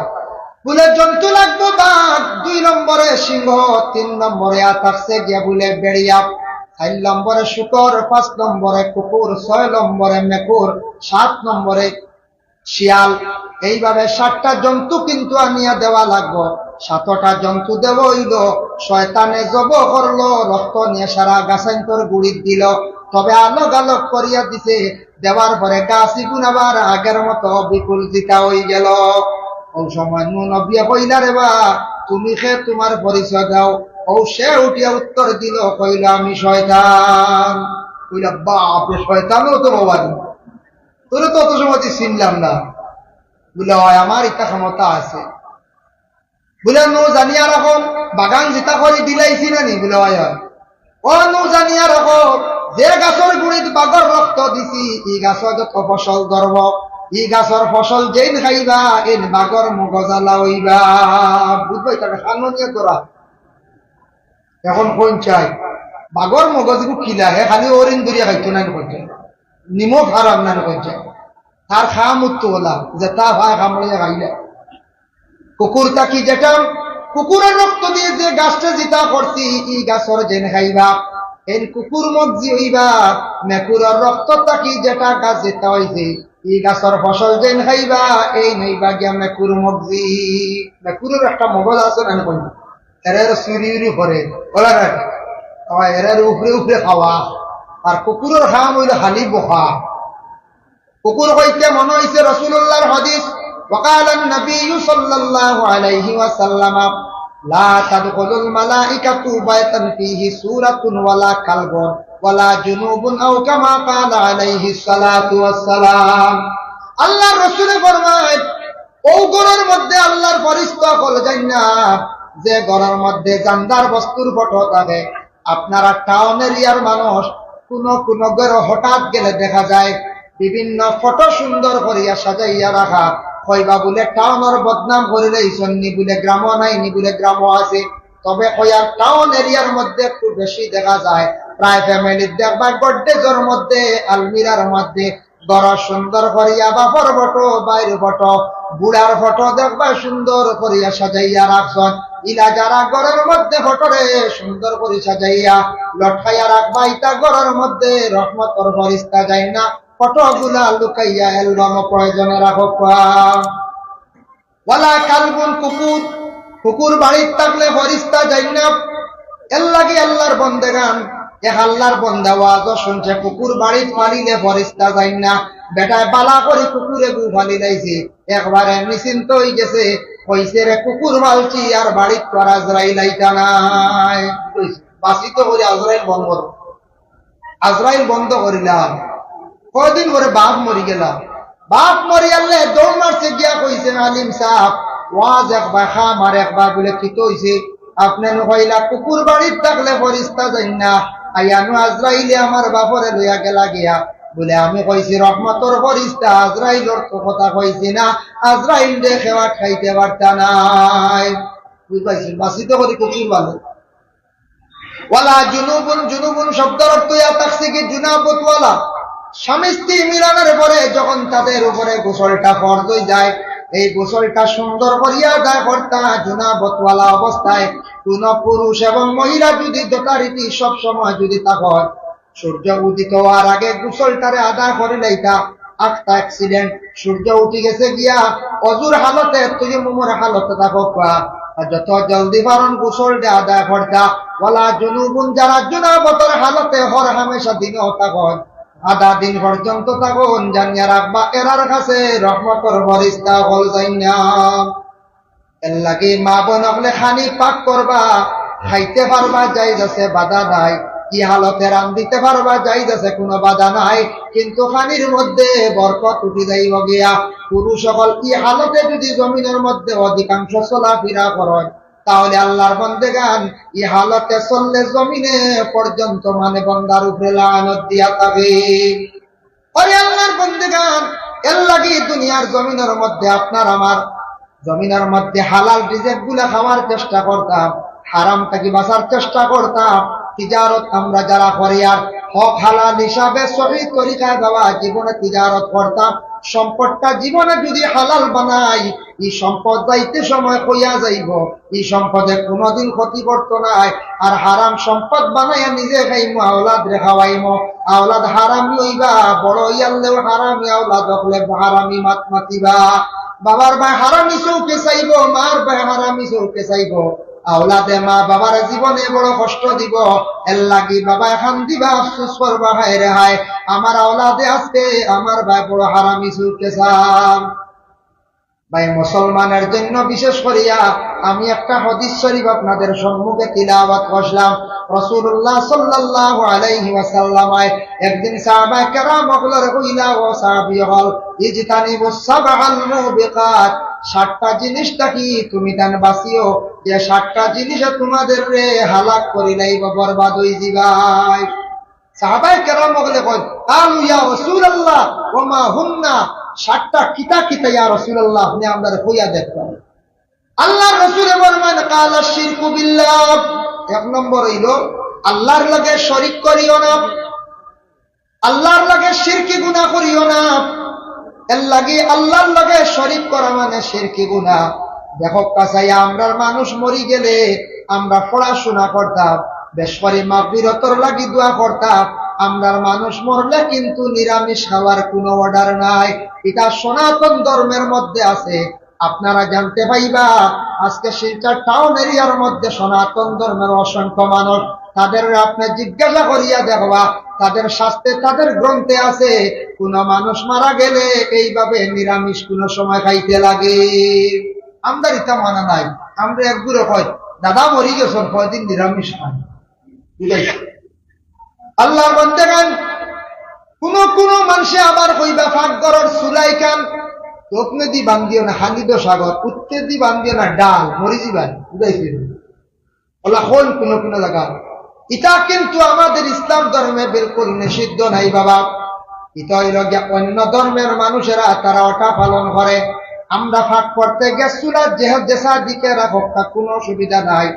A: বলে জন্তু লাগবো বাঘ, 2 নম্বরে সিংহ, 3 নম্বরে থাকছে গিয়া বলে বেড়িয়া, 4 নম্বরে শুকর, 5 নম্বরে কুকুর, 6 নম্বরে মেকুর, 7 নম্বরে শিয়াল। এইভাবে 60টা জন্তু কিন্তু আনিয়া দেওয়া লাগবো। 7টা জন্তু দেব হইল, শয়তানে জব করলো, রক্ত নিয়ে সারা গাছান্তর গুড়ি দিল, তবে আলোক আলোক করিয়া দিছে। দেওয়ার পরে গাছি গুণ আবার আগের মতো বিপুল জিতা হয়ে গেল। ও সময় নূহ নবী কইলা রে বা তুমি খে তোমার পরিচয় দাও। ও সে উঠিয়া উত্তর দিল, কইল আমি শয়তান। কইলা বাপরে, শয়তানও তো বাবা, তোরে তো অত সময় চিনলাম না। বলে হয় আমার ইচ্ছা ক্ষমতা আছে। বলে নূহ জানিয়া রাখো, বাগান জিতা করে দিলাইছি না নি? বলে হয় ও নূহ জানিয়া রাখো, যে গাছর গুড়িত বাগর রক্ত দিছি, ই গাছর যত ফসল ধরব, ই গাছর ফসল যেন খাইবা, এন বাগর মগজালা হইবা। বুঝবাই তাকে সামনে তোরা এখন কোন চাই বাগর মগজগু খিলা হে, খালি অরিন দরিয়া খাইতো না করছে, নিমখ হারাম না করছে, তার খাম উত্তু বলা যে তা ভাই কামড়িয়া খাইলে। কুকুর তাকি যেটা কুকুরের রক্ত দিয়ে যে গাছটা জিতা করছি, ই গাছর যেন খাইবা, এই কুকুর মগজি হইবা। মেকুরের রক্ত তাকি যেটা গাছ যেটা হইছে, ই গাছর ফসল যেন খাইবা, এই নইবা গিয়া মেকুর মগজি। মেকুরের একটা মগজ আছে না কই, এর চুরি উরি করে বলা না, এর উপরে উপরে খাওয়া। আর কুকুরের খাম হইলে খালি বখা। কুকুর হইতে মনে হইছে রাসূলুল্লাহর হাদিস, وقال النبي صلى الله عليه وسلم لا تدخل الملائكة بيتا فيه سورة ولا كلب ولا جنوب أو كما قال عليه الصلاة والسلام। আল্লাহর রাসূল ফরমায়, ও ঘরের মধ্যে আল্লাহর ফেরেশতা কল যায় না যে ঘরের মধ্যে জানদার বস্তুর ফটো থাকে। আপনারা টাউন এরিয়ার মানুষ কোন কোন ঘরে হঠাৎ গেলে দেখা যায় বিভিন্ন ফটো সুন্দর করিয়া সাজাইয়া রাখা, কইবা বলে টাউনের বদনাম করিলে ইসন্নি বলে গ্রাম নাই, নি বলে গ্রাম আছে। তবে কইয়ার টাউন এরিয়ার মধ্যে একটু বেশি দেখা যায়। প্রায় ফ্যামিলির দেখবা গড্ডেজের মধ্যে, আলমিরার মধ্যে বড় সুন্দর করিয়া বাপর ফটো, বাইরের ফটো, বুড়ার ফটো দেখবা সুন্দর করিয়া সাজাইয়া রাখছেন। ইলা যারা ঘরের মধ্যে ফটোরে সুন্দর করে সাজাইয়া লটকাইয়া রাখবা, ইটা ঘরের মধ্যে রহমতের ফেরেশতা যায় না, ফটোগুলা লুকাইয়া অ্যালবাম প্রয়োজনে রাখো। ওয়ালা কালবুন কুকুর, কুকুর বাড়িতে থাকলে ফেরেশতা যায় না। এর লাগে আল্লাহর বন্দেগান, এক আল্লাহর বন্দা ওয়াজ শুনছে, কুকুর বাড়িত ফালিলে ফেরেশতা যায় না। বেটায় বালা করে কুকুরে গু ফালি লাইছে, একবারে নিশ্চিন্ত হয়ে গেছে, কইছে রে কুকুর ফালছি আর বাড়িত তো আজরাইল আইতা নাই। বাসিত করে আজরাইল বন্ধ, আজরাইল বন্ধ করিলাম। কয়দিন পরে বাপ মরি গেলাম। বাপ মরি গেলে দৌড় মারছে গিয়া কইছেন, আলিম সাহেব ওয়াজ একবার খাম আর একবার বলে কি হইছে? আপনি কইলা কুকুর বাড়ির থাকলে ফেরেশতা যাই না, আইয়ানু আজরাইলে আমার বাপরে লইয়া গেলা গিয়া। বলে আমি কইছি রহমতর ফেরেশতা, আজরাইলের তো কথা কইছি না, আজরাইল দে খেওয়া খাইতে পারতা নাই। বুঝাইছি বাসিত করে কুকুর ভালো। ওয়ালা জুনুবুন, জুনুবুন শব্দের অর্থ ইয়া থাকছে কি জুনাবত ওয়ালা। স্বামী স্ত্রী মিলনের পরে যখন তাদের উপরে গোসলটা ফরজ হয়ে যায়, এই গোসলটা সুন্দর করিয়া আদায় করতা জুনাবতওয়ালা অবস্থায়। কোন পুরুষ এবং মহিলা যদি যথারীতি সব সময় যদি থাকো, সূর্য উদিত হওয়ার আগে গোসলটারে আদায় করে লাইতা। একটা অ্যাক্সিডেন্ট, সূর্য উঠে গেছে গিয়া অজুর হালতে তুই মুমুর হালতে থাকো, যত জলদি পারন গোসলটা আদায় করতা। ওয়ালা জুনুবুন, যারা জুনাবতের হালতে হর হামেশা দিনে থাকো, আধা দিন পর্যন্ত থাকুন, জানিয়া রাখবা এরার কাছে রহমতের ফেরেশতা হল যায় না। এর লাগি মা বোন হলে খানি পাক করবা, খাইতে পারবা জায়েজ আছে, বাধা নাই। কি হালতে রান দিতে পারবা জায়েজ আছে, কোনো বাধা নাই। কিন্তু পানির মধ্যে বরকত উঠে যাইব গিয়া। পুরুষ সকল এই হালতে যদি জমিনের মধ্যে অধিকাংশ চলাফেরা করেন, তাহলে আল্লাহর বন্দেগান এই হালতে চললে জমিনে পর্যন্ত মানে বন্দার উপরে লানত দিয়া থাকে। ওরে আল্লাহর বন্দেগান, এর লাগি দুনিয়ার জমিনের মধ্যে আপনার আমার জমিনের মধ্যে হালাল রিজিক গুলা খাওয়ার চেষ্টা করতাম, হারাম থেকে বাঁচার চেষ্টা করতাম। তিজারত আমরা যারা করি আর হক হালাল হিসাবে সহি তরিকায় বাবা জীবনে তিজারত করতাম, সম্পদটা জীবনে যদি হালাল বানাই, এই সম্পদ যাইতে সময় কইয়া যাইব, এই সম্পদে কোনোদিন ক্ষতি করতো নাই। আর হারাম সম্পদ বানাইয়া নিজে খাইমো, আওলাদ রে খাওয়াইমো, আওলাদ হারামি হইবা, বড় হইয়ালেও হারামি আওলাদ হলে হারামি মাত মাতিবা। বাবার ভাই হারামি চৌকে চাইব, মার ভাই হারামি চৌকে চাইব, আওলাদে মা বাবার জীবনে বড় কষ্ট দিব। এর লাগি বাবা এখন দিবা আফসোস করবা, হায় রে হায় আমার আওলাদে আজকে আমার ভাই বড় হারামি চৌকে চান। ভাই মুসলমানের জন্য বিশেষ করিয়া আমি একটা হাদিস শরীফ আপনাদের সম্মুখে তিলাওয়াত করলাম। রাসূলুল্লাহ সাল্লাল্লাহু আলাইহি ওয়াসাল্লাম একদিন সাহাবায়ে কেরাম হলরে কইলা, ও সাহাবী হল, ইজতানিবুস সাবআল মুবিকাত, 7টা জিনিসটা কি তুমি তান বাসিও, যে 7টা জিনিস তোমাদের রে হালাক করি লাইব, বরবাদ হই যাবাই। সাহাবায়ে কেরাম হলে কয়, আলু ইয়া রাসূলুল্লাহ ওয়া মা হুন্না, 7টা কিতা কিতা ইয়া রাসূলুল্লাহ, আপনি আমাদের কইয়া দেখবেন। আল্লাহর রাসূল ফরমান, কালা শিরকু বিল্লাহ, 1 নম্বর হইল আল্লাহর লগে শরীক করিও না, আল্লাহর লগে শিরকি গুনাহ করিও না। এর লাগি আল্লাহর লগে শরীক করা মানে শিরকি গুনাহ। দেখো কাছাইয়া আমরা মানুষ মরি গেলে আমরা পড়াশোনা করতাম, বেশ করে মাগফিরাতের লাগি দোয়া করতাম। আমরার মানুষ মরলে কিন্তু নিরামিষ খাওয়ার কোনো অর্ডার নাই, এটা সনাতন ধর্মের মধ্যে আছে। আপনারা জানতে পাইবা আজকে শিলচর টাউন এরিয়ার মধ্যে সনাতন ধর্মের অসংখ্য মানুষ, তাদের আপনি জিজ্ঞাসা করিয়া দেখবা, তাদের শাস্ত্রে তাদের গ্রন্থে আছে কোন মানুষ মারা গেলে এইভাবে নিরামিষ কোন সময় খাইতে লাগে। আমরা এটা মানা নাই, আমরা একগুলো কয় দাদা মরি গেছেন কয়দিন নিরামিষ খাই। আল্লাহর বান্দাগণ, কোন মানুষে আবার কইবা ফাঁকঘরের চুলাই খান দক্ষিণে দি বান্ধিও না হানিদ সাগর, উত্তর দি বান্ধিও না ডাল, মরি যাবেন বুঝাইছিল ওলা হল কোন লাগা। এটা কিন্তু আমাদের ইসলাম ধর্মে বিলকুল নিষিদ্ধ নাই বাবা। এটা হইল অন্য ধর্মের মানুষেরা তারা ওটা পালন করে। আমরা ফাঁক করতে গেছ চুলা যেসা দিকে রাখো কোনো অসুবিধা নাই,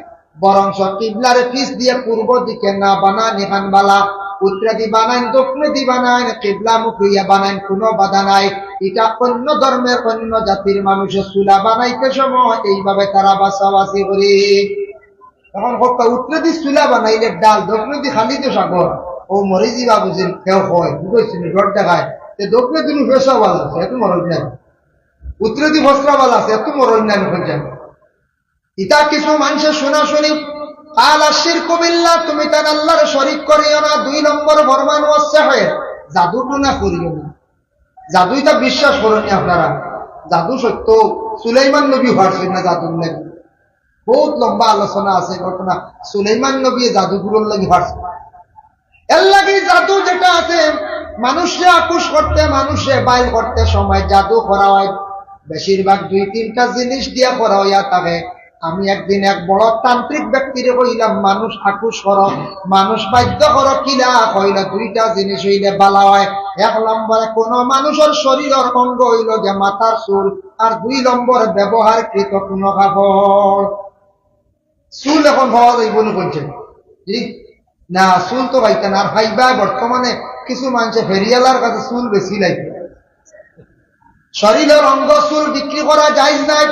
A: বরং কিবলার পিস দিয়ে পূর্ব দিকে না বানান এখান বালা, উত্তরে দি বানান দক্ষিণে দি বানান, কিবলা মুখিয়া বানান, কোনো বাধা নাই। এটা অন্য ধর্মের অন্য জাতির মানুষের চুলা বানাইতে সময় এইভাবে তারা বাছাবাছি করে। তখন উত্তরে দি চুলা বানাইলে ডাল, দক্ষিণে দি খালি তো সাগর, ও মরি যাবা বুঝেন কেউ হয় বুঝেছি ডর দেখায়। দক্ষিণে দিন ফেসা ভালো আছে, এত মরণ নাই, উত্তরে দি ফসরা ভালো আছে, এত মরণ নাই বুঝছেন। ইটা কিছু মানুষের শোনা শুনি কালা শিরকু বিল্লাহ, তুমি তার আল্লাহর শরীক করিও না। 2 নম্বর ফরমান হচ্ছে জাদু টুনা করিও না। জাদু এটা বিশ্বাস করেন আপনারা, জাদু সত্য। সুলাইমান নবী হারছেন না জাদুর লাগি, বহুত লম্বা আলোচনা আছে ঘটনা। সুলাইমান নবী জাদুগুলোর লাগি হারছেন। এর লাগি জাদু যেটা আছে মানুষে আকুশ করতে, মানুষে বাইর করতে সময় জাদু করা হয় বেশিরভাগ 2-3টা জিনিস দিয়া করা হইয়া থাকে। আমি একদিন এক বড় তান্ত্রিক ব্যক্তিরে কইলাম, মানুষ আকুশ করো, মানুষ বাধ্য করো, কিলা কইল 2টা জিনিস হইলে বালা হয়। 1 নম্বরে কোন মানুষের শরীরের অঙ্গ হইল যে মাথার চুল, আর 2 নম্বরে ব্যবহারকৃত কোন কাপড়। চুল এখন হওয়া যাইব না বলছেন না, চুল তো পাইতেন আর ভাইবা। বর্তমানে কিছু মানুষে ফেরিয়ালার কাছে চুল বেশি লাগে। শরীরের অঙ্গ চুল বিক্রি করা যায় নাই।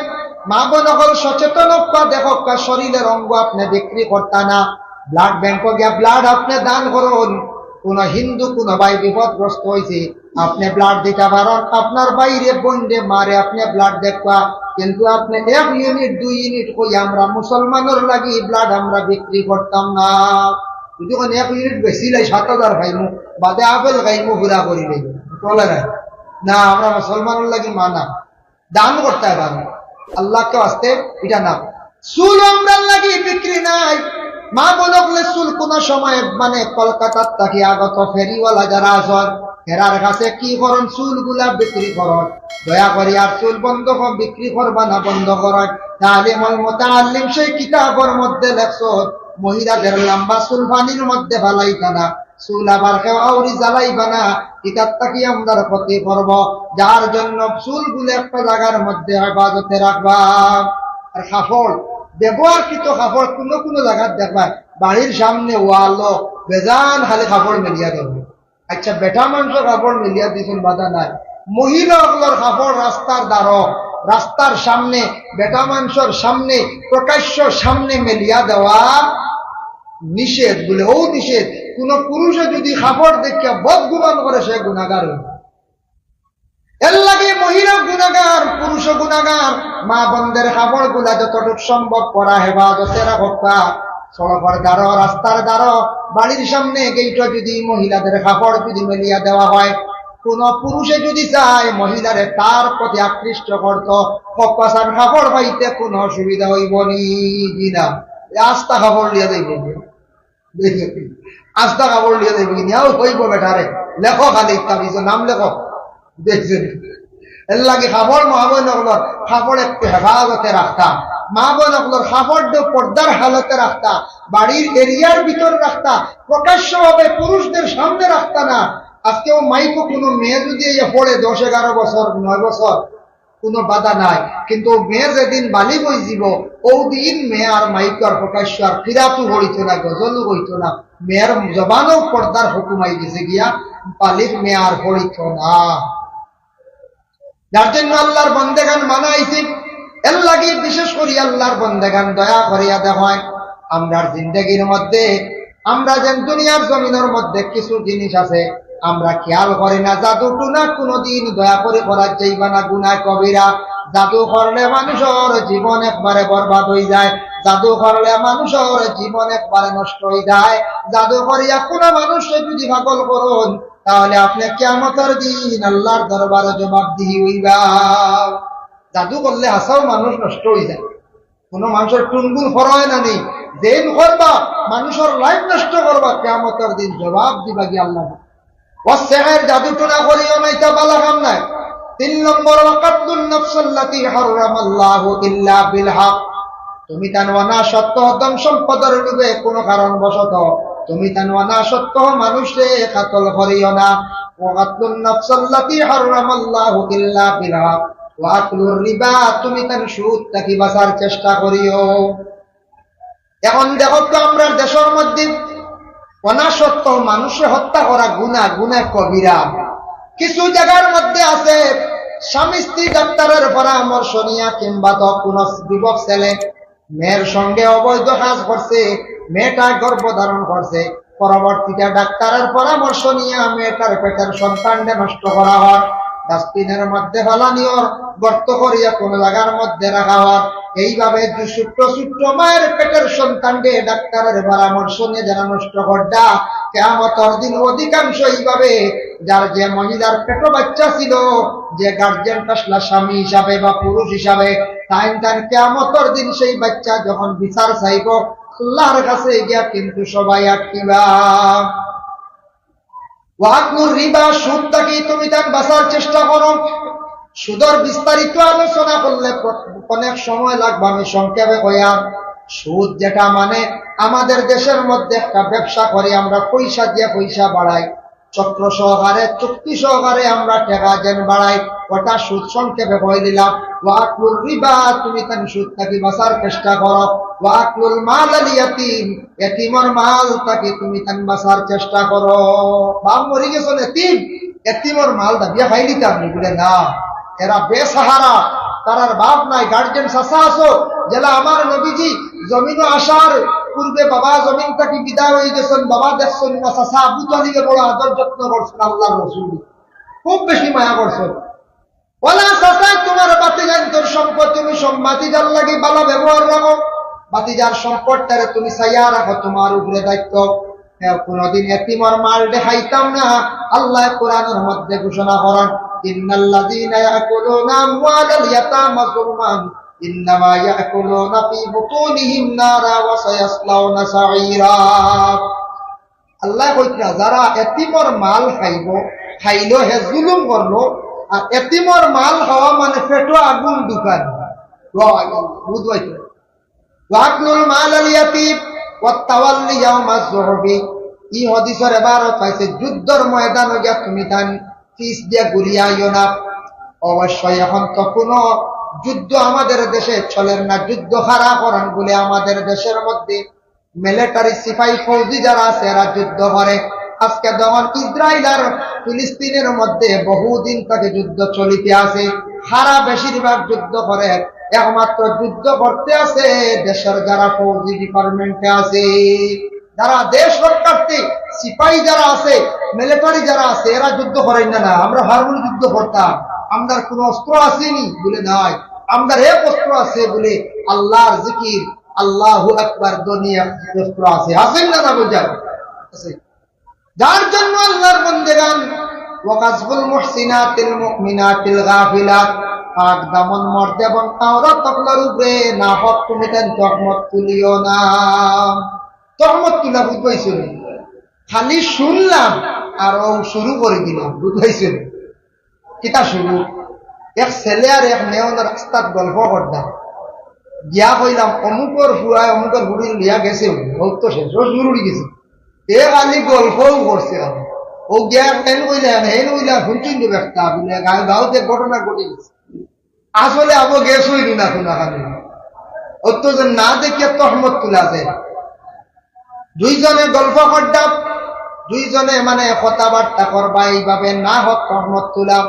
A: মা বোন হল সচেতন দেখো, শরীরের অঙ্গ আপনি বিক্রি করতা না। ব্লাড ব্যাংক গিয়া ব্লাড আপনি দান করুন। কোন হিন্দু কোন ভাই বিপদগ্রস্ত হয়েছে, আপনি ব্লাড দিতে পারেন। আপনার বাইরে বন্ডে মারে আপনি ব্লাড দেখবা, কিন্তু আপনি 1 ইউনিট 2 ইউনিট কই আমরা মুসলমানের লাগি ব্লাড আমরা বিক্রি করতাম না। যদি 1 ইউনিট বেশি লাই 7,000 খাইমু, বাদে আপেল খাইমু, ঘুরা করি নেই চলে না। আমরা মুসলমানের লাগি মানা দান করতে পারি, আল্লাহকে আসতে এটা না। চুল আমরা লাগি বিক্রি নাই। মা বলকলে চুল কোন সময় মানে কলকাতার থাকি আগত ফেরিওয়ালা যারা আসন এরার কাছে কি করন, চুলগুলা বিক্রি করন। দয়া করে আর চুল বন্ধ বিক্রি করবা না, বন্ধ করেন। তালিমুল মুতাআল্লিম সেই কিতাবের মধ্যে লেখছ মহিলাদের লম্বা চুল পানির মধ্যে ফেলাইতা না, চুল আবার কেউ আউরি জ্বালাইবা না। কিতাবটা কি আমরা ক্ষতি করব, যার জন্য চুলগুলো একটা জায়গার মধ্যে হেফাজতে রাখবা। আর কাপড় ব্যবহারকৃত কাপড় কোনো কোনো জায়গায় দেখবা বাড়ির সামনে ওয়ালো বেজান খালি কাপড় মেলিয়া দেবো। আচ্ছা, বেটা মানুষ কাপড় মিলিয়া দিয়েছেন, বাধা নাই। মহিলাগুলোর কাপড় রাস্তার দ্বারা, রাস্তার সামনে, বেটা মানুষের সামনে, প্রকাশ্য সামনে মেলিয়া দেওয়া নিষেধ বলে, ও নিষেধ। কোন পুরুষে যদি কাপড় দেখিয়া বদগুমান করে সে গুনাহগার হইবে। এর লাগে মহিলা গুনাহগার, পুরুষ গুনাহগার। মা বোনদের কাপড় গুলা যতটুকু সম্ভব করা হেফাজতে রাখবা। সড়কের দ্বারা, রাস্তার দ্বারা, বাড়ির সামনে গেইটা যদি মহিলাদের কাপড় যদি মেলিয়া দেওয়া হয়, কোন পুরুষে যদি চায় মহিলারে তার প্রতি আকৃষ্ট করত, কপাসার কাপড় পাইতে কোনো অসুবিধা হইব নি না। আস্তা কাপড় লিয়া দেব, আস্তা কাপড় লিয়া দেব কিনিয়াও হইব। বেটারে লেখো খালি তাবিজ নাম লেখো, দেখছেন। এর লাগে কাপড় মা বোনগুলোর কাপড় একটু হেফাজতে রাখতা, মা বোনগুলোর কাপড় পর্দার হালতে রাখতা, বাড়ির এরিয়ার ভিতর রাখতা, প্রকাশ্যভাবে পুরুষদের সামনে রাখতা না। আজকেও মাইকো কোনো মেয়ে যদি পড়ে 10-11 বছর 9 বছর কোনো বাধা নাই, কিন্তু মেয়ে যেদিন বালিগ হয়ে যাব ও দিন মেয়ে আর মাইকো আর প্রকাশ্য আর কিরাতু হইত না, গজলও হইত না। মেয়ের জবানও পর্দার হুকুমাই গেছে গিয়া, বালিগ মেয়ে আর হইত না। যার জন্য আল্লাহর বন্দেগান মানাইছি। এর লাগে বিশেষ করে আল্লাহর বন্দেগান দয়া করিয়া দেখায় আমরার জিন্দগির মধ্যে, আমরা যেন দুনিয়ার জমিনের মধ্যে কিছু জিনিস আছে আমরা খেয়াল করি না। জাদু টুনা কোনদিন দয়া করে করা যাইবা না, গুনাহ কবিরা। জাদু করলে মানুষের জীবন একবারে বরবাদ হয়ে যায়, জাদু করলে মানুষের জীবন একবারে নষ্ট হয়ে যায়। জাদু করিয়া কোন মানুষকে যদি পাগল করুন, তাহলে আপনি কিয়ামতের দিন আল্লাহর দরবারে জবাবদিহি হইবা। জাদু করলে হাসাও মানুষ নষ্ট হয়ে যায়, কোন মানুষের টুনগুন ফরয় না নেই। যেন করবা মানুষের লাইফ নষ্ট করবা, কিয়ামতের দিন জবাব দিবা গিয়ে আল্লাহ। ওয়াসেহের জাদু টুনা করিও না, এটা বালা কাম নাই। 3 নম্বর ওয়াকাতুন নাফসাল্লাতী হারামাল্লাহু ইল্লা বিল হক। তুমি তানওয়ানা সত্য ধন সম্পদের লোভে কোন কারণ বশত তুমি তানওয়ানা সত্য মানুষে কাতল করিও না। ওয়াকাতুন নাফসাল্লাতী হারামাল্লাহু ইল্লা বিল হক ওয়া আকলুর রিবা। তুমি তান সুদ থেকে বাঁচার চেষ্টা করিও। এখন দেখো তো আমরা দেশের মধ্যে অনাসত্য মানুষের হত্যা করা গুনাহ, গুনাহ কবিরা। কিছু জায়গার মধ্যে আছে স্বামী স্ত্রী ডাক্তারের পরামর্শ নিয়া কিংবা তো কোন যুবক ছেলে মেয়ের সঙ্গে অবৈধ কাজ করছে, মেয়েটা গর্ভধারণ করছে, পরবর্তীতে ডাক্তারের পরামর্শ নিয়ে মেয়েটার পেটের সন্তানটা নষ্ট করা হয়, ডাস্টবিনের মধ্যে ফেলানিওর, গর্ত করিয়া কোন জায়গার মধ্যে রাখা হয়। এইভাবে ছোট্ট ছোট্ট মায়ের পেটের সন্তানকে ডাক্তারের পরামর্শ নিয়ে যারা নষ্ট করডা, কিয়ামতের দিন অধিকাংশ এইভাবে যার যে মহিলার পেটে বাচ্চা ছিল, যে গার্জিয়ান আসলা স্বামী হিসাবে বা পুরুষ হিসাবে, তাই কিয়ামতের দিন সেই বাচ্চা যখন বিচার চাইব আল্লাহর কাছে গিয়া কিন্তু সবাই আটকিবা। ওয়াকুর রিবা, সুদ থেকে তুমি তার বাঁচার চেষ্টা করো। সুদের বিস্তারিত আলোচনা করলে অনেক সময় লাগবে, আমি সংক্ষেপে কইয়া। সুদ যেটা মানে আমাদের দেশের মধ্যে একটা ব্যবসা করে আমরা পয়সা দিয়ে পয়সা বাড়াই, চক্র সহকারে চুক্তি সহকারে আমরা টাকা যেন বাড়াই, ওটা সুদ। সংক্ষেপে কয়ে দিলাম ওয়াকুর রিবা, তুমি তার সুদ থেকে বাঁচার চেষ্টা করো। ওয়াকুল মাল আল ইয়াতীম, এতিমের মাল থেকে তুমি তার বাঁচার চেষ্টা করো। বাপ মরে গেছে এতিম, এতিমের মাল দাবিয়া খাই দিতে আপনি বলে না, এরা বেসাহারা, তারার বাপ নাই, গার্জেন চাচা আছো। জেলা আমার নবীজি জমিনও আসার পূর্বে বাবা জমিন থেকে বিদায় হয়ে গেছেন, বাবা দেখছেন না, চাচা আবু তালিবে বড় আদর যত্ন করছেন, আল্লাহর রাসূল খুব বেশি মায়া করছেন। ওলা চাচা তোমার বাতিজান তোর সম্পদ, তুমি বাতিজার লাগে ভালো ব্যবহার রাখো, বাতিজার সম্পদটারে তুমি চাইয়া রাখো, তোমার উপরে দায়িত্ব। কোনদিন এতিমের মাল দেখাইতাম না। আল্লাহ কোরআনের মধ্যে ঘোষণা করেন ইন্নাল্লাযীনা ইয়াকুলুনা আমওয়ালাল ইয়াতামা যুলমান ইন্নামা ইয়াকুলুনা ফী বুতুনিহিম নারা ওয়া সায়াসলাউনা সাঈরা। আল্লাহ কইরা যারা এতিমের মাল খাইব খাইলো হে জুলুম করলো, আর এতিমর মাল খাওয়া মানে পেটো আগুন দোকান। বুঝবাইছো? ওয়াকলুল মাল আল ইয়াতীম ওয়া তাওয়াল্লি ইয়াওমাজ যুহবি। ই হাদিসের ইবারত পাইছে যুদ্ধের ময়দানে গিয়া তুমি তান ফিস দিয়া ঘুরিয়া আইও না। অবশ্যই এখন তো কোনো যুদ্ধ আমাদের দেশে চলেন না, যুদ্ধ খারাপ করেন বলে আমাদের দেশের মধ্যে মিলিটারি সিপাহী ফৌজি যারা আছে এরা যুদ্ধ করে। আজকে যখন ইসরায়েল আর ফিলিস্তিনের মধ্যে বহুদিন থেকে যুদ্ধ চলিতে আছে, সারা বেশিরভাগ যুদ্ধ করে, একমাত্র যুদ্ধ করতে আছে দেশের যারা ফৌজি ডিপার্টমেন্টে আছে, যারা দেশ রক্ষার্থী সিপাহী যারা আছে, মিলিটারি যারা আছে, এরা যুদ্ধ করেন না। না আমরা হারমোনি যুদ্ধ করতাম, আমাদের কোন অস্ত্র আসেনি বলে নয়, আমাদের এক অস্ত্র আছে বলে আল্লাহর জিকির, আল্লাহু আকবার দুনিয়া অস্ত্র আছে, আছেন না? না বোঝা আছে। যার জন্য আল্লাহর বন্দেগান ওয়াকাসবুল মুহসিনাতিল মুমিনাতিল গাফিলাত, পাক দামন মর্দ এবং আওরাত তকলার উপরে না হক তুমি তেন তহমত তুলিও না। তহমত তুলা বুঝাইছিল, খালি শুনলাম আর ও শুরু করে দিলাম, বুঝাইছিল কিতা শুরু। এক ছেলে আর এক মেয়ে রাস্তাত গল্প করতাম, গিয়া কইলাম অমুকর ফুয়ায় অমুকর বুড়ি লিয়া গেছে, হোক তো শেষ ও জরুরি গেছে, এ খালি গল্পও করছে। ও গিয়া হেন কইলাম শুনছেন তো একটা বলে গাঁওতে ঘটনা ঘটে গেছে, আসলে আবো গেছ হইল না শোনা খালি অত না দেখিয়া তহমত তুলা যায়। দুইজনে গল্প করতাম, দুইজনে মানে কথাবার্তা করবা, এইভাবে না হোক তহমত তুলাম,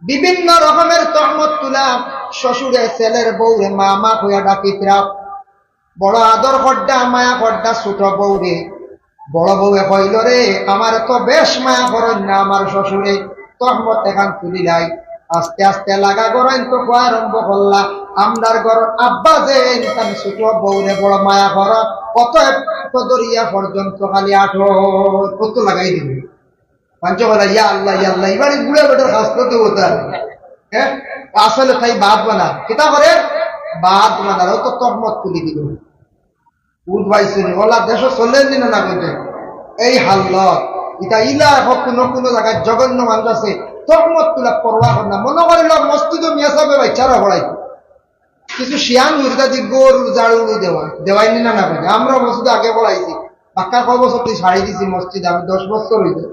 A: বিভিন্ন রকমের তহমত তুলাম। শ্বশুরে ছেলের বউরে মা মা হইয়া ডাকিতরা, বড় আদর করডা মায়া করডা ছোট বউরে। বড় বউয়ে কইল রে আমার তো বেশ মায়া করেন না আমার শ্বশুরে, তহমত এখান তুলিলাই। আস্তে আস্তে লাগা করেন তো খোয়া আরম্ভ করলা, আমরার ঘর আব্বা যে ছোট বউরে বড় মায়া কর, কত দরিয়া পর্যন্ত খালি আঠো কত লাগাই দিবে পাঞ্চ বলা ইয়া আল্লাহ ইয়া আল্লাহ। এবার বুড়ে বেটার কাজ করতে হতো, হ্যাঁ আসলে তাই বাদ বানা কিতা করে বাদ বানার ও তো তহমত তুলি দিল। উঠবাইছে ওলা দেশ চলে দিন না বলতে এই হাল্লত এটা ইলা হোক কোনো কোনো জায়গায় জঘন্য মানুষ আছে তহমত তুলা পরোয়া কর না, মনে করিল মসজিদ মিয়া সাহেব বাচ্চারা পড়াই কিছু শিয়ান উর্দা দি গরু জাড়ু দেওয়াই না না বলছে। আমরা মসজিদ আগে পড়াইছি, পাক্কা কয় বছর তুই ছাড়ি দিছি মসজিদ, আমি 10 বছর হইতে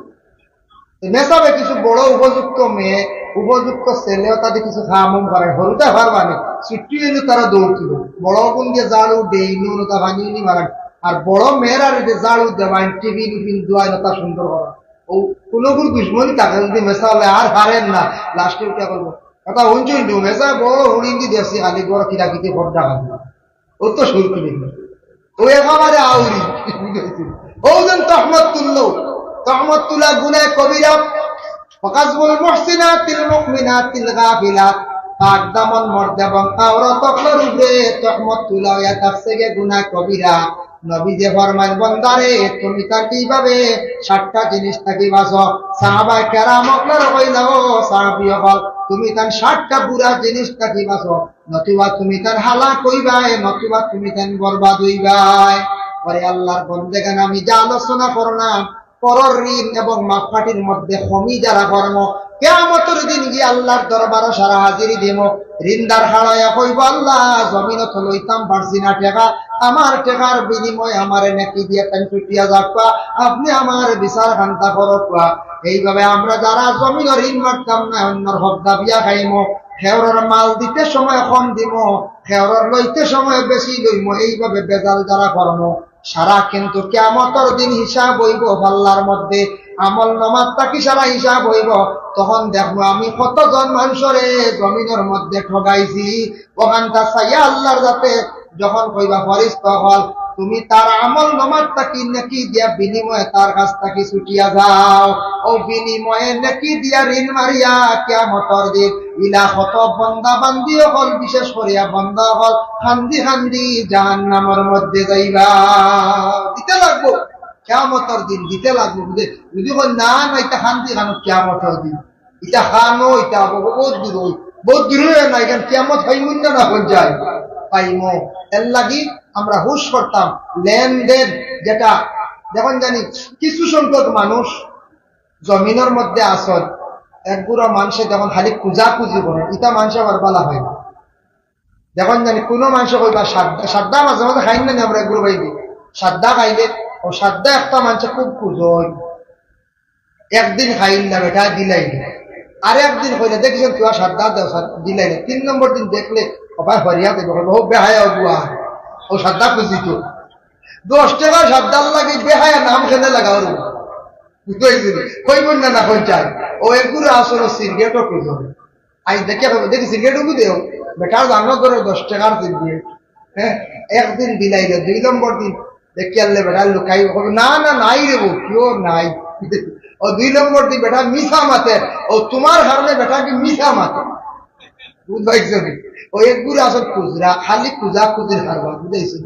A: মেসাবে কিছু বড় উপযুক্ত মেয়ে উপযুক্ত ছেলেও তাদের কিছু খামুম করে হলুদা পারবানি ছুটি এলে তারা দৌড়ছিল, বড় কোন দিয়ে জাড়ু দেইনি ওটা ভাঙিয়ে নি মারান, আর বড় মেয়েরা জাড়ু দেওয়ান টিভি টিফিন দোয়াই তা সুন্দর করা। ও কোনো কোনো দুশ্মনী তাকে যদি মেসা হলে আর পারেন না, লাস্টে উঠা করবো কথা হুঞ্চুন মেসা বড় হুড়িন্দি দেশি আলি বড় কিরাকিতে ভোট ডাকা ও তো শুরু করে ও একেবারে আউরি ও যেন তহমত তুললো। তহমত তুলা গুনাহ কবিরা, ওয়াকাসবুল মুহসিনাতিল মুমিনাতিল গাফিলাত, পাক দামন মর্দ এবং আওরাত তকলার উপরে তহমত তুলা ইয়া তাফসিরে গুনাহ কবিরা। নবী যে ফরমান বান্দারে তুমি তার কিভাবে 7টা জিনিস থাকি বাঁচো। সাহাবায়ে কেরাম আপনারা কইলা ও সাহাবী হল তুমি তার 7টা বুড়া জিনিস থাকি বাঁচো, নতুবা তুমি তার হালাক হইবাই, নতুবা তুমি তার বরবাদ হইবাই। পরে আল্লাহর বন্দেগান আমি যা আলোচনা করলাম পরর ঋণ এবং মাফাটির মধ্যে খমি যারা কর্ম কিয়ামতের দিন গিয়ে আল্লাহর দরবারে সারা হাজিরি দেব। ঋণদার হারায়া কইব আল্লাহ জমিনত লইতাম পারছি না টাকা, আমার টাকার বিনিময়ে আমারে নাকি দিয়ে তাই ছুটিয়া যাবা, আপনি আমার বিচার খান্তা করবা। এইভাবে আমরা যারা জমিন ঋণ মারতাম না অন্যর হক দাবিয়া খাইমো, খেওরের মাল দিতে সময় কম দিব, খেওরের লইতে সময় বেশি লইম, এইভাবে বেজাল যারা কর্ম সারা কিন্তু কিয়ামতের দিন হিসাব হইব আল্লাহর মধ্যে। আমল নামাজ তাকি সারা হিসাব হইব, তখন দেখবো আমি কতজন মানুষরে জমিনের মধ্যে ঠগাইছি। ওখানটা চাইয়া আল্লাহর যাতে যখন কইবা ফরিস্তা হল তুমি তার আমল নামাজ তাকি নেকি দিয়া বিনিময়ে তার কাছ থেকে ছুটিয়া যাও, ও বিনিময়ে নেকি দিয়া ঋণ মারিয়া কিয়ামতের দিন ইলা কত বন্দা বান্দি হল, বিশেষ করিয়া বন্দা হল খান্দি খান্দি জাহান্নামের মধ্যে যাইবা। দিতে লাগবো কিয়ামতের দিন, দিতে লাগবো। যদি বল না না এটা খান্দি খানো কিয়ামতের দিন, এটা খানো এটা বহুত দূর, বহুত দূর না, এখানে কিয়ামত হইমুন না হয়ে যায় পাইমো। এর লাগি আমরা হুশ করতাম লেনদেন যেটা। যখন জানি কিছু সংখ্যক মানুষ জমিনের মধ্যে আসল একগুড়ো মানুষে যখন খালি পূজা পুজি করে ইটা মানুষ আবার বলা হয় না। দেখুন জানি কোনো মানুষ কইবা সাদ্দা মাঝে মাঝে খাই না আমরা এগুলো বাইবি সাদ্দা খাইলে ও সাদ্দা একটা মানুষে খুব পুজো একদিন খাইল না বেটা দিলাই না, আর একদিন কইলে দেখছেন তুই সাদ্দা দেও দিলাই না, 3 নম্বর দিন দেখলে সবাই হরিয়া দেবে বহু বেহায়া বুয়া ও সাদ্দা খুঁজিত 10 টাকা সাদ্দার লাগে বেহায়া নাম খেলে লাগাও বুঝতে কইবেন না না কই চাই ও এগুলো আসলে সিগারেটও খুঁজো আজ দেখে দেখি সিগারেটও দেও বেটার জানো ধরো 10 টাকার সিগারেট, হ্যাঁ একদিন দিলাই না, 2 নম্বর দিন দেখি আনলে বেটা লুকাই না না নাই রেবো কেউ নাই ও 2 নম্বর দিন বেটা মিশা মাতে ও তোমার কারণে বেটা কি মিশা মাতে বুঝবাইছো ও এগুলো আসল খুচরা খালি পূজা খুঁজির হারবা বুঝাইছো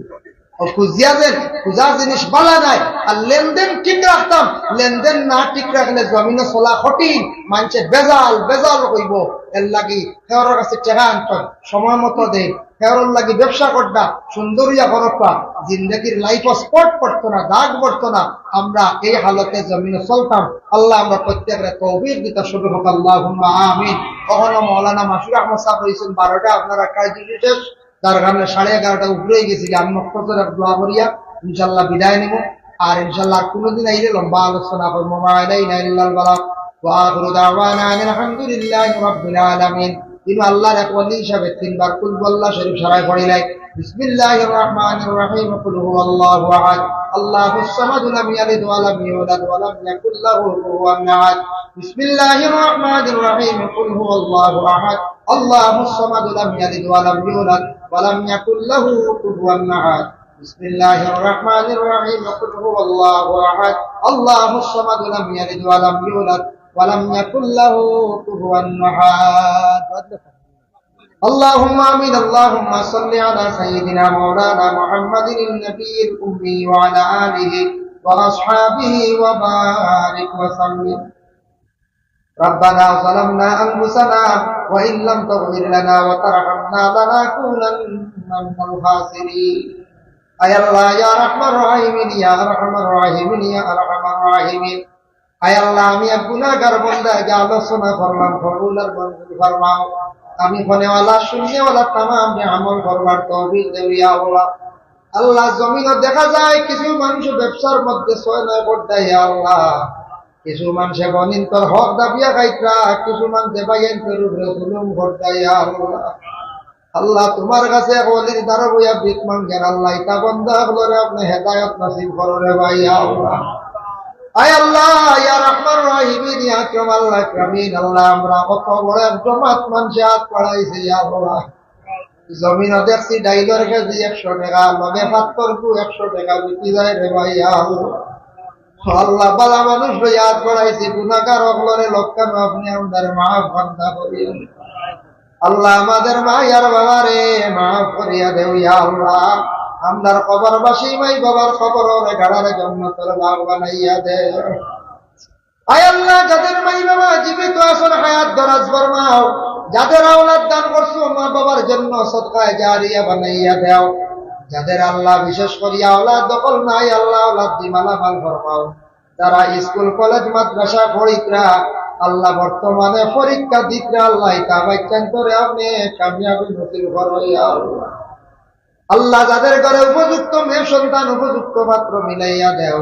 A: ও খুঁজিয়া দেন পূজার জিনিস বলা নাই আর লেনদেন ঠিক রাখতাম, লেনদেন না ঠিক রাখলে জমিনে চলা কঠিন, মানুষের বেজাল বেজাল কইব এর লাগি হেওয়ার কাছে টেকা আনতাম সময় মতো দেয় হেওয়ার লাগি ব্যবসা করতা সুন্দরিয়া করতা জিন্দগির লাইফ স্পট পড়তো না দাগ পড়তো না, আমরা এই হালতে জমিনে চলতাম। আল্লাহ আমরা প্রত্যেকের তৌফিক দিতে শুরু হোক আল্লাহুম্মা আমিন। কখনো মৌলানা মাসুর আহমদ সাহেব হয়েছেন 12টা আপনারা কাজ শেষ তার কারণে 11:30টা উপরে গেছি আমি নক্ষত্র দোয়া করিয়া ইনশাল্লাহ বিদায় নিব। আর ইনশাল্লাহ কোনোদিন আইলে লম্বা আলোচনা করবো আলহামদুলিল্লাহ রাব্বিল আলামিন। তিনি আল্লাহর এক ওলি হিসাবে 3বার কুল আল্লাহ শরীফ সারাই পড়িলাই। বিসমিল্লাহির রহমানির রহিম কুল হুয়াল্লাহু আহাদ আল্লাহুস সামাদ লাম ইয়ালিদ ওয়া লাম ইউলাদ ওয়া লাম ইয়াকুল লাহু কুফুওয়ান আহাদ। বিসমিল্লাহির রহমানির রহিম কুল হুয়াল্লাহু আহাদ আল্লাহুস সামাদ লাম ইয়ালিদ ওয়া লাম ইউলাদ ওয়া লাম ইয়াকুল লাহু কুফুওয়ান আহাদ। বিসমিল্লাহির রহমানির রহিম কুল হুয়াল্লাহু আহাদ আল্লাহুস সামাদ লাম ইয়ালিদ ওয়া লাম ইউলাদ ওয়া লাম ইয়াকুল লাহু কুফুওয়ান আহাদ। اللهم آمين اللهم صل على سيدنا مولانا محمد النبي الأمي وعلى آله وأصحابه وبارك وسلم. ربنا ظلمنا أنفسنا وإن لم تغفر لنا وترحمنا لنكونن من الخاسرين. أي الله يا رحمن الراحمين يا أرحم الراحمين يا أرحم الراحمين. أي الله আমি গুনাহগার বান্দা যা আলোচনা করলাম কবুলের মঞ্জুর ফরমাও। আমি ফনেওয়ালা শূন্যওয়ালা তামাম আমল করবার তৌফিক দেও ইয়া আল্লাহ। আল্লাহ জমিনে দেখা যায় কিছু মানুষ ব্যবসার মধ্যে ছয় নয় পড়তায় ইয়া আল্লাহ, কিছু মানুষে বনিন্তর হক দাবিয়া খাইতা, কিছু মানুষে বাইয়েন্তর উপরে জুলুম করতায় ইয়া আল্লাহ। আল্লাহ তোমার কাছে ওলির দ্বারা বইয়া ভিক মাঙ্গেন আল্লাহ ইতা বন্ধা হলরে আপনি হেদায়েত নসিব কররে ভাই ইয়া আল্লাহ। আয় আল্লাহ ইয়া রহমান রহিমিন ইয়া আকরাম আল আকরামিন। আল্লাহ আমরা কত বড় জমাত মানুষে হাত পড়াইছে ইয়া আল্লাহ। জমিনে দেখছি ডাইলের কেজি 100 টাকা, লগে পাত্তর কু 100 টাকা বিক্রি যায় রে ভাই ইয়া আল্লাহ। আল্লাহ বালা মানুষ লইয়া হাত পড়াইছি, গুনাহগার হলরে লক্ষণ আপনি আমাদের মাফ বান্দা করিও আল্লাহ। আমাদের মায়ের বাবারে মাফ করিয়া দেও ইয়া আল্লাহ। আমদার কবরবাসী মাই বাবার কবরের গাড়ারে জান্নাতের বাগ বানাইয়া দে। আয় আল্লাহ যাদের মাই বাবা জীবিত আছেন হায়াত দরাজ ফরমাও, যাদের আওলাদ দান করছো মা বাবার জন্য সদকায়ে জারিয়া বানাইয়া দাও, যাদের আল্লাহ বিশেষ করিয়া আওলাদ দখল নাই আল্লাহ আওলাদ দি মালামাল ফরমাও। যারা স্কুল কলেজ মাদ্রাসা পড়িতরা আল্লাহ বর্তমানে পরীক্ষা দিতরা আল্লাহ তা বাচ্চান্তরে আপনি কামিয়াবি নসিব করো ইয়া আল্লাহ। আল্লাহ যাদের ঘরে উপযুক্ত মেয়ে সন্তান উপযুক্ত পাত্র মিলাইয়া দেও।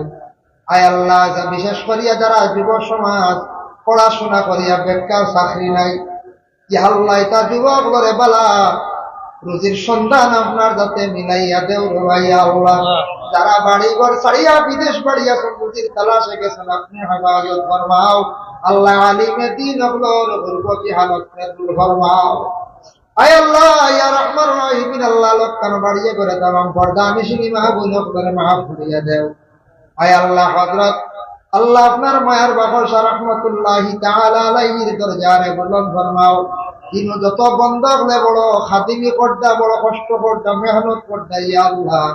A: আয় আল্লাহ বিশেষ করিয়া যারা যুব সমাজ পড়াশোনা করিয়া বেকার চাকরি নাই ইয়া আল্লাহ তা যুবক করে বালা রুজির সন্ধান আপনার যাতে মিলাইয়া দেও রে ভাই আল্লাহ। যারা বাড়ি ঘর ছাড়িয়া বিদেশ বাড়িয়া রুজির তালাশে গেছেন আপনি হেফাজত ফরমাও আল্লাহ। আলিমে দিন অগলোর গুরবতি হালত দূর ফরমাও। আয় আল্লাহ ইয়া রহমান রহিমিন। আল্লাহ লক্ষণ বাড়িয়ে করে তামাম পর্দা আমি শুনি মাহবুব করে মাফ করিয়া দেও। আয় আল্লাহ হযরত আল্লাহ আপনার মায়ের বাবা রাহমাতুল্লাহি তাআলা আলাইহির দরজারে বুলন্দ ফরমাও। তিনি যত বন্ধক লে বড় খাদিমি করদা বড় কষ্ট করদা মেহনত করদা ইয়া আল্লাহ।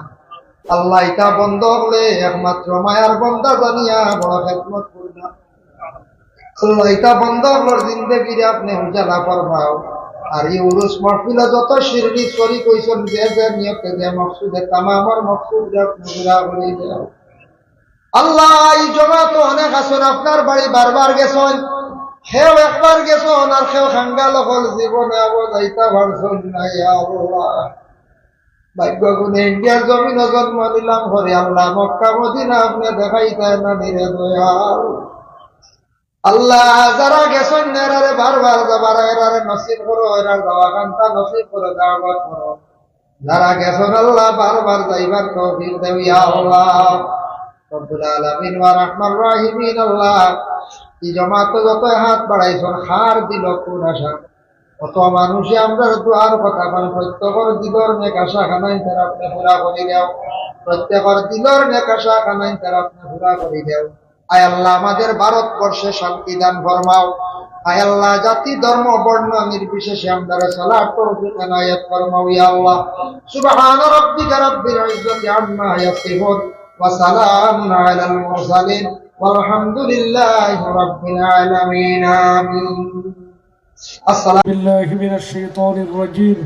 A: আল্লাহ এটা বন্ধক লে একমাত্র মায়ের বান্দা জানিয়া বড় খিদমত করদা আল্লাহ। এটা বন্ধকর জিন্দেগিরে আপনি উজালা ফরমাও। আর এই উরুস মাহফিলে যত শিরনি শরীক হইছেন যে যে নিয়তে যে মকসুদে তামামর মকসুদ পুরা করে দাও আল্লাহ। এই জমাত অনেক আসুন আপনার বাড়ি বারবার গেছেন, সেও একবার গেছেন, আর সেও খাঙ্গাল হল জীবনে আবো যাইতা পারছেন না। ইয়া আল্লাহ, ভাগ্য গুণে ইন্ডিয়ার জমিন জন্ম নিলাম হরে আল্লাহ, মক্কা মদিনা আপনি দেখাইতেন না নিরে দয়াল। আল্লাহ যারা গেছেন এরারে বারবার যাবার এরারে নসিব করো, এরার যাওয়া কান্তা নসিব করো, দাওয়াত করো। যারা গেছেন আল্লাহ বারবার যাইবার তৌফিক দেও ইয়া আল্লাহ রব্বুল আলামিন ওয়া রাহমান রাহিমিন। আল্লাহ এই জমাতে যত হাত বাড়াইছেন হার দিল কোন আশা, কত মানুষে আমরা দুয়ার কথা পান, প্রত্যেকর দিলর নেক আশা খানাই তারা আপনি পুরা করে দেও, প্রত্যেকর দিলর নেক আশা খানাই তারা আপনি পুরা করে দেও। আয় আল্লাহ আমাদের ভারতবর্ষে শান্তি দান ফরমাও। আয় আল্লাহ জাতি ধর্ম বর্ণ নির্বিশেষে আমরা সালাত তৌফিক এনায়েত ফরমাও ইয়া আল্লাহ। সুবহান রাব্বিকা রাব্বিল ইজ্জাতি আম্মা ইয়াসিফুন ওয়া সালামুন আলাল মুরসালিন ওয়ালহামদুলিল্লাহি রাব্বিল আলামিন। আমিন। আসসালামু
B: بالله من الشيطان الرجيم.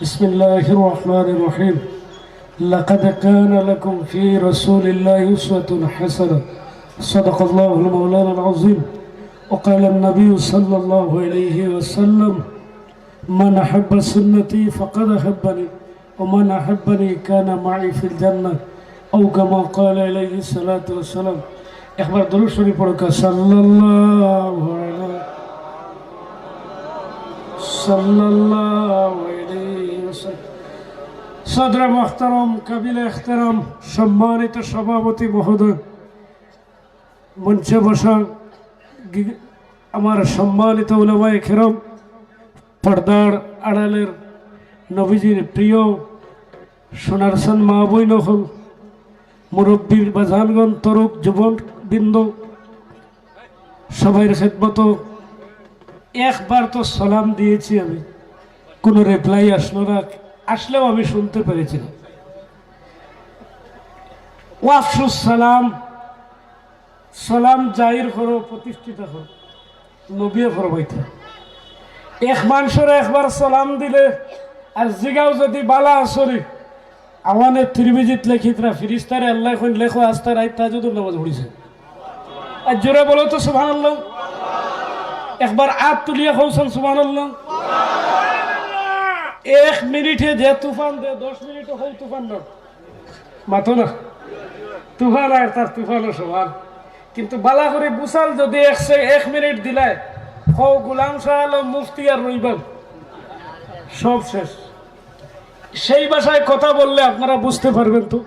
B: بسم الله الرحمن الرحيم. لقد كان لكم في رسول الله أسوة حسنة. صدق الله المولانا العظيم. وقال النبي صلى الله عليه وسلم: من أحب سنتي فقد أحبني ومن أحبني كان معي في الجنة، أو كما قال عليه الصلاة والسلام. إخبار درود شريف صلى الله عليه সদর মোহতারম, কাবিল এখতারাম, সম্মানিত সভাপতি মহোদয়, মঞ্চে বসা আমার সম্মানিত উলামায়ে কেরাম, পর্দার আড়ালের নবীজির প্রিয় সোনারসান মা বই নহল, মুরব্বীর বাজানগণ, তরুক যুবকবৃন্দ, সবাই খেদমত একবার তো সালাম দিয়েছি আমি, কোনো রিপ্লাই আসলো না, আসলেও আমি শুনতে পেরেছি না। ওয়াফসুস সালাম, সালাম জাহির করো, প্রতিষ্ঠিত করো, নবীয়ে ফরমাইতে এক মানুষের একবার সালাম দিলে আর জিগাও যদি বালা আসরি আওয়ানে ত্রিবিজিত লেখিতরা ফিরিস্তারে আল্লাহ এখন লেখো আস্তা রাইত তাজুদুর নামাজ পড়িছে। আর জোরে বলো তো সুবহানাল্লাহ। একবার আত তুলিয়া কৌশল সুবহানাল্লাহ। 1 মিনিটে যে তুফান দে 10 মিনিটে হল তুফান না মাতো না, তুফান আর তার তুফানও সমান। কিন্তু বালা করে বুসাল যদি 1 মিনিট দিলায় হো গোলাম শাহ আলম মুফতি আর রইবান সব শেষ। সেই ভাষায় কথা বললে আপনারা বুঝতে পারবেন। তো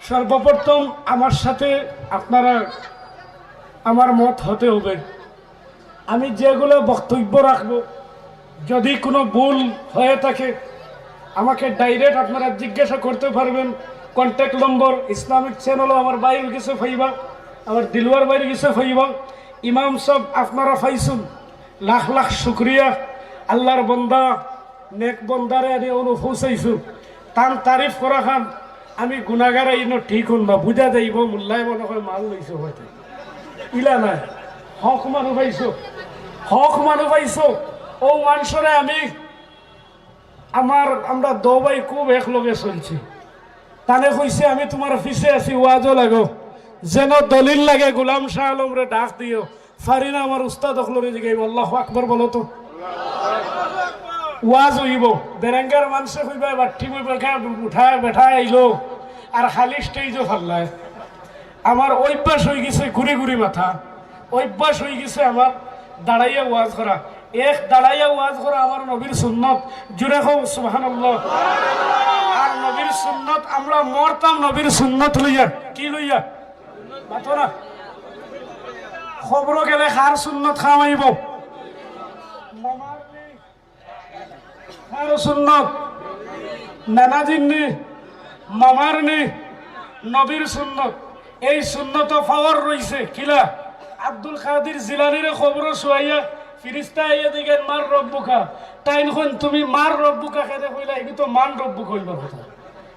B: সর্বপ্রথম আমার সাথে আপনারা আমার মত হতে হবে। আমি যেগুলো বক্তব্য রাখবো যদি কোনো ভুল হয়ে থাকে আমাকে ডাইরেক্ট আপনারা জিজ্ঞাসা করতে পারবেন। কন্ট্যাক্ট নম্বর ইসলামিক চ্যানেলও আমার বাইরে গেছে ফাইবা, আমার দিলওয়ার বাইরে গেছে ফাইবা। ইমাম সব আপনারা ফাইছুন, লাখ লাখ শুক্রিয়া। আল্লাহর বন্দা নেক বন্দারে আমি অনুপৌঁছাইছু, তান তারিফ করা খান আমি গুণাগার ইন ঠিক হন না, বুঝা যাইব মোল্লাই মনে হয় মাল লইছো হয়তো ইলা নাই। হক মানুষ পাইছো, হক মানুষ পাইছো। ও মানুষরে আমি আমরা দবাই খুব একলগে চলছি। তানে কইছে আমি তোমার পিছে আছি, ওয়াজও লাগো, যেন দলিল লাগে গোলাম শাহ আলমরে ডাক দিও। ফারি না আমার উস্তাদ অখলরে জিগাইব আল্লাহু আকবার বলো তো। ওয়াজ হইব বেরেঙ্গার মানুষে কইবা বাঠি বই উঠায় বেঠায় আইলো আর খালি স্টেজও ফাল্লায়। আমার অভ্যাস হয়ে গেছে ঘুরি ঘুরি মাথা, অভ্যাস হয়ে গেছে আমার দাঁড়াইয়া ওয়াজ করা। এক দাঁড়াইয়া ওয়াজ করা আমার নবীর সুন্নত, জুড়ে হোক সুবহানাল্লাহ। আর নবীর সুন্নত আমরা মরতাম নবীর সুন্নত লইয়া। কি লইয়া মাতো না, খবর গেলে খার সুন্নত খাওয়াইব, খার সুন্নত নানাজির নি মামার নি নবীর সুন্নত। এই সুন্নত পাওয়ার রইছে কিলা আব্দুল কাদের জিলানির খবর শুয়াইয়া ফিরিস্তা আইয়া দিগেন মার রব্বুকা, তাই নখন তুমি মার রব্বুকা খেতে কইলা, এগুলো তো মান রব্বুক হইবার কথা।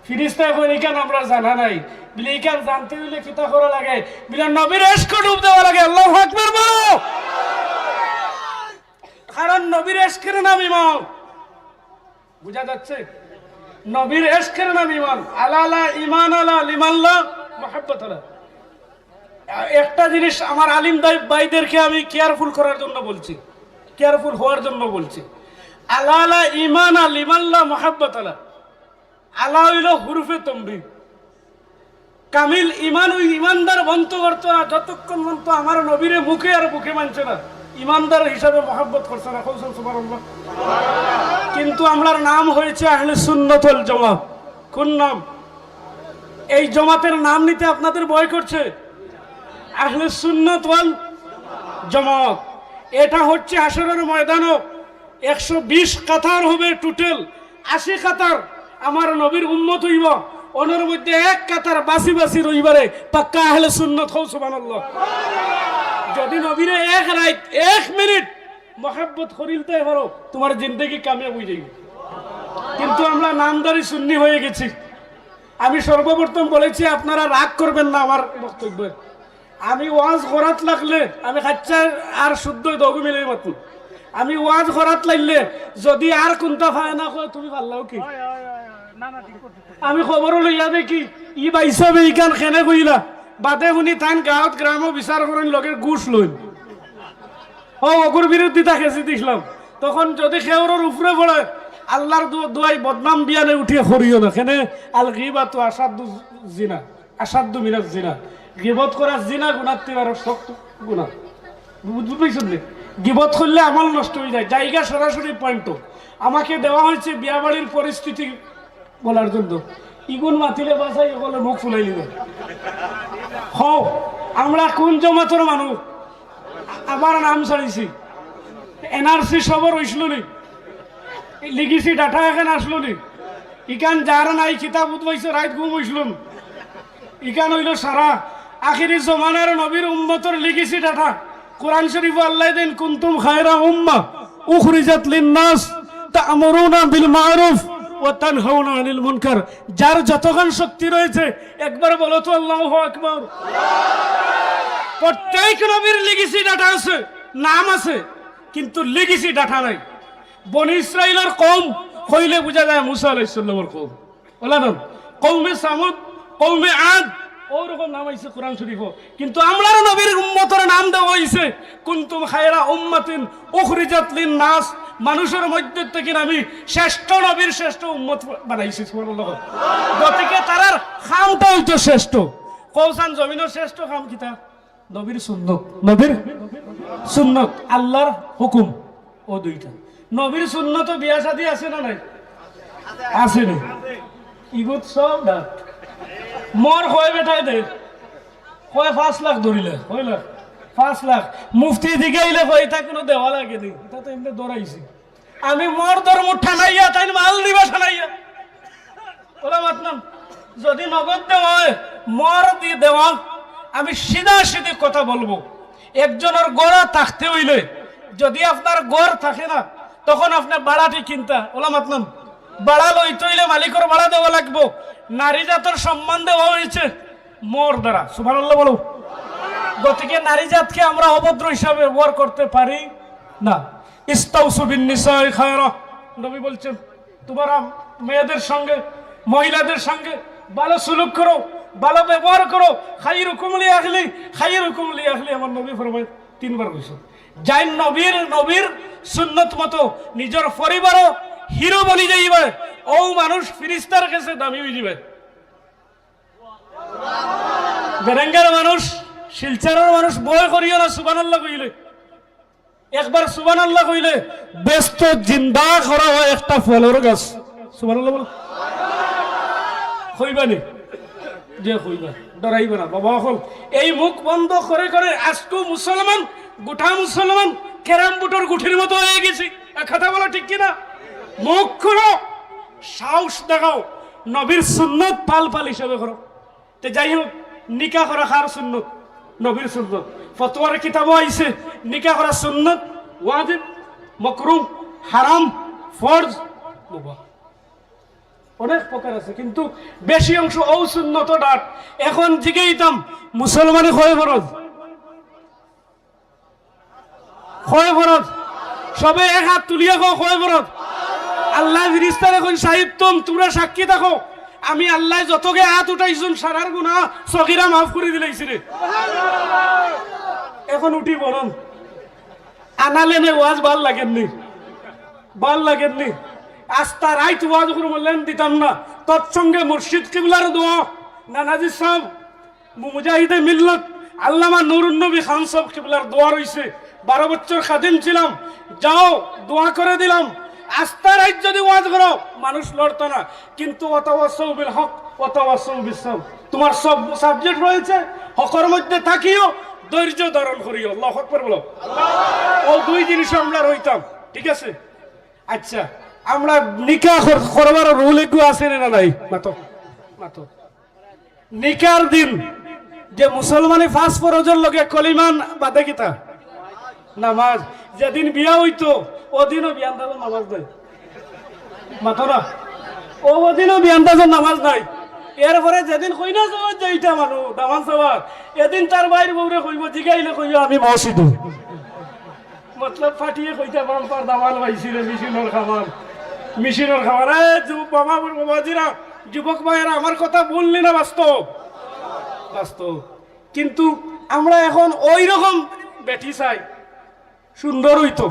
B: ফিরিস্তা কইন ইকান আমরা জানা নাই বলে, ইকান জানতে হইলে কিতা করা লাগে বলে নবীর ইশকে ডুব দেওয়া লাগে। আল্লাহু আকবার বলো, কারণ নবীর ইশকের নাম ঈমান। বুঝা যাচ্ছে? নবীর ইশকের নাম ঈমান। আলা লা ঈমান আলা লিমান লা মুহাব্বত আলা। একটা জিনিস আমার আলিম ভাইদেরকে আমি কেয়ারফুল করার জন্য বলছি, কেয়ারফুল হওয়ার জন্য বলছি। আলা আলা ইমান আল ইমাল্লা মোহাব্বত আলা, আলা হইল হুরুফে তম্বি। কামিল ইমান ওই ইমানদার বন্ত করতো না যতক্ষণ বন্ত আমার নবীরে মুখে আর বুকে মানছে না, ইমানদার হিসাবে মহাব্বত করছে না। কৌশল সুবহানাল্লাহ। কিন্তু আমরার নাম হয়েছে আহলে সুন্নাত ওয়াল জামাত। কোন নাম? এই জামাতের নাম নিতে আপনাদের ভয় করছে? আহলে সুন্নাত ওয়াল জামাত। এটা হচ্ছে হাশরের ময়দানও 120 কাতার হবে, টোটাল 80 কাতার আমার নবীর উম্মত হইব, ওনার মধ্যে এক কাতার বাসি বাসি রইবারে পাক্কা আহলে সুন্নাত হও। সুবহানাল্লাহ। যদি নবীরে এক রাত 1 মিনিট মহব্বত করিলতে পারো, তোমার জিন্দেগি কামিয়াব হয়ে যাবে। কিন্তু আমরা নামদারি সুন্নি হয়ে গেছি। আমি সর্বপ্রথম বলেছি, আপনারা রাগ করবেন না আমার বক্তব্য। আমি ওয়াজ করাত লাগলে আমি খাচ্ছা আর শুদ্ধ দগু মিলে মাতুন। আমি ওয়াজ করাত লাগলে যদি আর কোনটা পায় না কয় তুমি পারলাও কি, আমি খবর লইয়া দেখি ই বাইসাবে ইকান খেনে কইলা বাদে শুনি তান গাঁৱত গ্রাম বিচার করেন লগে ঘুষ লইন। অগুর বিরোধিতা খেঁচি দিছিলাম। তখন যদি খেওরের উপরে পড়ে আল্লাহর দোয়াই বদনাম বিয়ানে উঠিয়ে করিও না। কেন? আল গিবাতু আসাদ্দু জিনা, আসাদ্দু মিনাজ জিনা। গিবত করা জিনা গুনার থেকে আরো শক্ত গুনাহ। বুঝবেন নি? গিবত করলে আমল নষ্ট হয়ে যায়। জায়গা সরাসরি পয়েন্ট আমাকে দেওয়া হয়েছে বিয়া বাড়ির পরিস্থিতি বলার জন্য। ইগুন মাতিলে বাসাই এগুলো মুখ ফুলাই নিবে। হও আমরা কোন জমাতর মানুষ? আবার নাম ছাড়িছি, এনআরসি সবর হইছিল নি, লিগিছি ডাটা এখানে আসলো নি। ইকান যার নাই কিতাব উদ্ভাইছে রাত ঘুম হইছিল। ইকান হইল সারা আখিরি জমানার নবীর উম্মতর লিগিছি ডাটা। কোরআন শরীফ আল্লাহ দেন কুনতুম খায়রা উম্মা উখরিজাত লিন-নাস তা'মুরুনা বিল মা'রুফ ওয়া তানহাউনা আনিল মুনকার। যার যতক্ষণ শক্তি রয়েছে একবার বলো তো আল্লাহু আকবার। প্রত্যেক নবীর লিগিছি ডাটা আছে, নাম আছে, কিন্তু লিগিছি ডাটা নাই। বনি ইসরাইলের কওম কইলে বোঝা যায় মুসা আলাইহিস সালামের কওম, বলা না কওমে সামুদ, কওমে আদ, ওরকম নাম আইছে কোরআন শরীফ। কিন্তু আমরার নবীর উম্মতের নাম দেওয়া হইছে কুনতুম খায়রা উম্মাতিন উখরিজাত লিন-নাস। মানুষের মধ্যে থেকে আমি শ্রেষ্ঠ নবীর শ্রেষ্ঠ উম্মত বানাইছি। সুবহানাল্লাহ। গতিকে তারার খামটা হইতো শ্রেষ্ঠ। কৌসান জমিনের শ্রেষ্ঠ খাম কিতা? নবীর সুন্নত। নবীর সুন্নত, আল্লাহর হুকুম, ও দুইটা। নবীর সুন্নত বিয়া শাদী আছে না নাই? আছে না? ইগুত সব ডাক মোর হয় বেটাই দে কয় 5 লাখ ধরিলে, কয় লাখ? 5 লাখ। মুফতি দিকে আইলে কয় এটা কোনো দেওয়া লাগে নি, এটা তো এমনি দৌড়াইছি। আমি মোর ধর্ম ঠানাইয়া তাই মাল দিবা ঠানাইয়া ওরা মাতলাম। যদি নগদ দেওয়া হয় মোর দি দেওয়া, আমি সিধা সিধি কথা বলবো। একজনের গড়া থাকতে হইলে, যদি আপনার গড় থাকে না তখন আপনার বাড়াটি কিনতা ওলা মাতলাম। বাড়া লইতে হইলে মালিকের বাড়া দেওয়া লাগবো। নারী জাতের সম্মান দেওয়া হয়েছে মোর দ্বারা। সুবহানাল্লাহ বলো। গতিকে নারী জাতকে আমরা অভদ্র হিসাবে ব্যবহার করতে পারি না। ইস্তাউসু বিন নিসাই খায়রা, নবী বলছেন তোমরা মেয়েদের সঙ্গে মহিলাদের সঙ্গে ভালো সুলুক করো, ভালো ব্যবহার করো। খাইরুকুম লি আহলি, খাইরুকুম লি আহলি, আমার নবী ফরমায় 3 বার কইছে। যাই নবীর সুন্নত মতো নিজের পরিবারও হিরো বনি যাইবে, ও মানুষ ফিরিস্তার কাছে দামি হয়ে যাবে। বেরেঙ্গার মানুষ, শিলচরের মানুষ বয় করিও না সুবহানাল্লাহ কইলে। একবার সুবহানাল্লাহ কইলে ব্যস্ত জিন্দা করা হয় একটা ফলের গাছ। সুবহানাল্লাহ বল। কইবানি যে কইবা, ডরাইবে না বাবা। হল এই মুখ বন্ধ করে করে আজকে মুসলমান, গোটা মুসলমান ক্যারাম বুটোর গুঠির মতো হয়ে গেছি। কথা বলো ঠিক কিনা? মুখ খুলো, সাহস দেখাও, নবীর সুন্নত পাল পাল হিসেবে করো। তো যাই হোক, নিকা করা কার সুন্নত? নবীর সুন্নত। ফতোয়ার কিতাবও আইছে নিকা করা সুন্নত, ওয়াজিব, মাকরুহ, হারাম, ফরজ, মুবাহ, অনেক প্রকার আছে। কিন্তু বেশি অংশ ও সুন্নত ডাক। এখন জিজ্ঞাইতাম মুসলমানে কয় ফরজ? কয় ফরজ? সবে এক হাত তুলিয়া কয় ফরজ? আল্লাহ ফিরিস্তার এখন সাহিব তোমরা সাক্ষী থাকো। আমি আল্লাহ যতকে হাত উঠাইছুন সারার গুণা সগিরা মাফ করে দিলাইছি রে। এখন উঠি বলুন আনালেনে ওয়াজ ভাল লাগেননি, ভাল লাগেননি। আস্তা রাইত ওয়াজ করে বললেন দিতাম না। তৎসঙ্গে মুর্শিদ কিবলার দোয়া, নানাজি সাহেব, মুজাহিদে মিল্লত আল্লামা নুরুন নবী খান সাহেব কিবলার দোয়া রইছে। 12 বছর খাদিম ছিলাম, যাও দোয়া করে দিলাম। আস্তা রাইত যদি ওয়াজ করো মানুষ লড়তো না, কিন্তু ওয়াতাওয়াসাউ বিল হক ওয়াতাওয়াসাউ বিস সাবর, তোমার সব সাবজেক্ট রয়েছে, হকের মধ্যে থাকিও, ধৈর্য ধারণ করিও। আল্লাহু আকবার বলো। ও দুই জিনিস আমরা রইতাম, ঠিক আছে? আচ্ছা, আমরা নিকাহ করবার রুল একটু আছে না নাই? মাতো মাতো নিকার দিন যে মুসলমানে ফার্স্ট ফরজের লগে কলিমান বাদে কিতা নামাজ, যেদিন বিয়া হইতো ওদিনও বিয়ান্দাজের নামাজ নাই। মাতো না, ওদিনও বিয়ান্দাজের নামাজ নাই। এরপরে যেদিন কইনা যাওয়ার যাইটা মানুষ দামান সবার, এদিন তার বাইর বউরে কইব, জিগাইলে কইব আমি মসজিদ, মতলব ফাটিয়ে কইতে বাম্পার দামাল পাইছিল মেশিনের খাবার, মেশিনের খাবার। বাবাজিরা, যুবক ভাইয়েরা, আমার কথা বললি না, বাস্তব বাস্তব। কিন্তু আমরা এখন ওই রকম বেটি চাই, সুন্দর হইতো,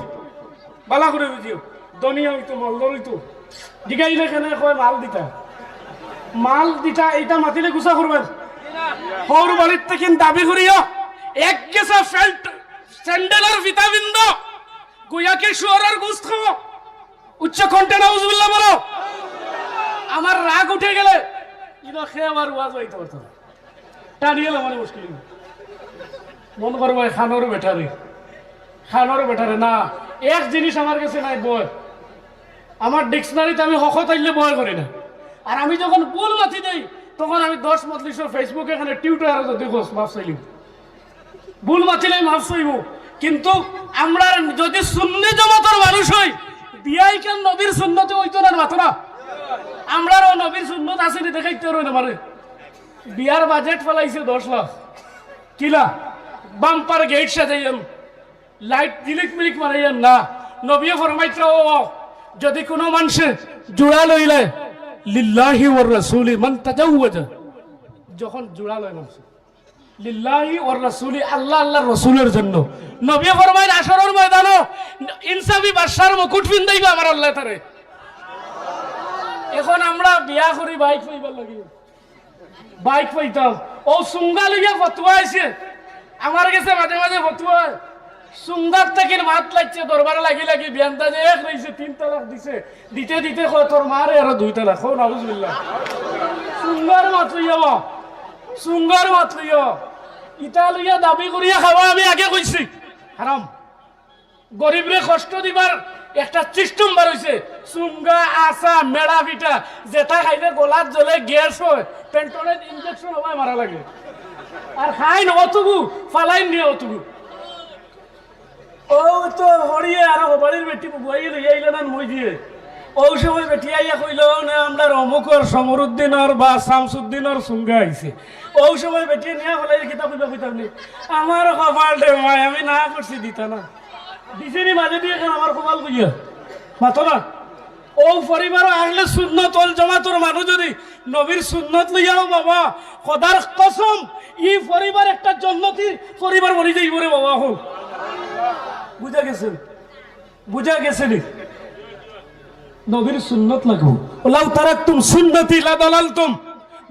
B: বালা করে বুঝিও, ধনিয়া হইতো, মলদর হইতো। জিগাইলে কেনে কয় মাল দিতা, মাল দিতা, এইটা মাতিলে গুছা করবেন। সৌর বাড়ির থেকে দাবি করিও এক গেছা স্যান্ডেলের ফিতা বিন্দ গুয়াকে শুয়ারের গুস্ত খাবো, উচ্চ কণ্ঠে নাউজুবিল্লাহ বলো। আমার রাগ উঠে গেলে ইনো খেয়ে আমার ওয়াজ হইতে পারত না, টানিয়ে মানে মুশকিল। মন করবো খানোর বেটারে, খানোর বেটারে না। এক জিনিস আমার কাছে নাই, বয়। আমার ডিকশনারিতে আমি হকত আইলে বয় করি না। আর আমি যখন ভুল মাতি দেই তখন আমি 10 মজলিসের ফেসবুকে এখানে টিউটার যদি মাফ চাইলিম, ভুল মাতিলে মাফ চাইব। কিন্তু আমরা যদি সুন্নি জামাতের মানুষ হই, বিয়াই কেন নবীর সুন্নতে হইতো না, মাতো না। আমরাও নবীর সুন্নত আছে দেখাইতে রই না পারে। বিয়ার বাজেট ফেলাইছে 10 লাখ, কিলা বাম্পার গেট সাজাইয়েন, লাইট জিলিক মিলিক মারাইয়েন না। নবী ফরমাইছে, ও যদি কোনো মানুষে জোড়া লইলে লিল্লাহি ওয়ার রাসূলি মান তাজাওয়াজা, যখন জোড়া লয় মানুষ লিল্লাহি ওয়ার রাসূলি, আল্লাহ আল্লাহর রাসূলের জন্য, নবী ফরমায় আসরের ময়দানে ইনসাফি বাদশার মুকুট পিন্দাইবে আমার আল্লাহ তারে। এখন আমরা বিয়া করি বাইক পাইবার লাগি, বাইক পাইতাম। ও সুঙ্গা লইয়া ফতুয়া আইছে আমার কাছে, মাঝে মাঝে ফতুয়া সুঙ্গার থেকে মাত লাগছে, দরবারে লাগি লাগি বিয়ানটা যে এক রয়েছে 3 তালাক দিছে, দিতে দিতে তোর মারে আরো 2 তালাক। হো নাউজুবিল্লাহ। সুঙ্গার মাত লইয়া, সুঙ্গার মাত লইয়া, ইটা লইয়া দাবি করিয়া খাওয়া আমি আগে কইছি হারাম। গরিবরে কষ্ট দিবার একটা সিস্টেম বার হইছে, সুঙ্গা আসা মেড়া পিঠা যেটা খাইলে গলার জ্বলে গ্যাস হয়, পেন্টনের ইনজেকশন হবাই মারা লাগে। আর খাই না অতগু ফালাই নিয়ে অতগু। ও তো হরিয়ে আর বাড়ির বেটি বুয়াই লইয়া আইলে না মই দিয়ে। ওই সময় বেটি আইয়া কইল না আমরা অমুকর সমরুদ্দিনের বা শামসুদ্দিনের সুঙ্গা আইছে। ওই সময় বেটি নিয়ে ফেলাই কিতাব কইবা কইতাম নি, আমার কপাল দে মাই, আমি না করছি দিতা না, দিছিনি মাঝে দিয়ে আমার কপাল কইয়া মাতো না। ও পরিবার আসলে সুন্নত ওয়াল জামাতের মানুষ যদি নবীর সুন্নত লইয়াও বাবা, খোদার কসম ই পরিবার একটা জান্নাতি পরিবার বনি যাইব রে বাবা। হোক বুঝা গেছেন, বুঝা গেছেন, নবীর সুন্নত লাগবো। লাউ তারাকতুম সুন্নতি লা দালালতুম,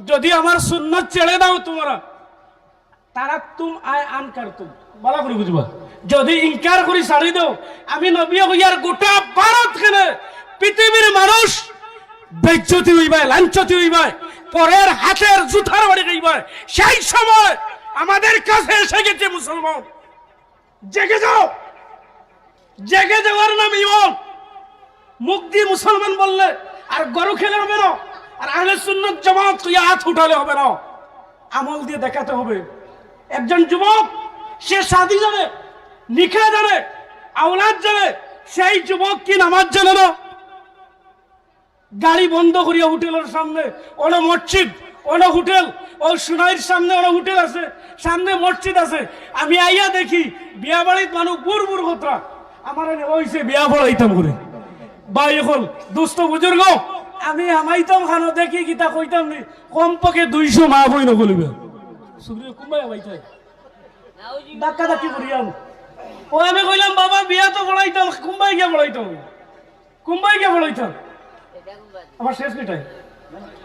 B: যদি আমার সুন্নত ছেড়ে দাও তোমরা, তারাকতুম আয় আনকারতুম, ভালো করে বুঝবা। যদি ইনকার করি ছাড়ি দাও, আমি নবী হইয়ার গোটা ভারত খেলে পৃথিবীর মানুষ বেজ্জতি হইবা, লাঞ্ছতি হইবা, পরের হাতের জুতার বাড়ি হইবা। সেই সময় আমাদের কাছে এসে গেছে মুসলমান, জেগে যাও। জেগে যাওয়ার নাম ইমান। মুখ দিয়ে মুসলমান বললে আর গরু খেলে হবে না, আর আহলে সুন্নাত জামাত কইয়া হাত উঠালে হবে না, আমল দিয়ে দেখাতে হবে। একজন যুবক সে শাদী জানে, নিকাহ জানে, আওলাদ জানে, সেই যুবক কি নামাজ জানে না? গাড়ি বন্ধ করিয়া হোটেলের সামনে ওনা মসজিদ, ওনা হোটেল, ও সুনাইর সামনে ওনা হোটেল আছে, সামনে মসজিদ আছে। আমি আইয়া দেখি বিয়া বাড়ির মানুষ বুড় বুড় কথা আমার হইছে বিয়া পড়াইতাম করে। ভাই এখন দুস্থ বুজুর্গ আমি আমাইতাম খানো দেখি কিতা কইতাম নি কমপক্ষে 200 মা বই নগলিবে সুগ্রীব কুম্বাই আমাইতাই ধাক্কা ধাক্কি করিয়াম ও আমি কইলাম বাবা বিয়া তো বড়াইতাম কুম্বাই গিয়া বড়াইতাম আমার শেষ মিটাই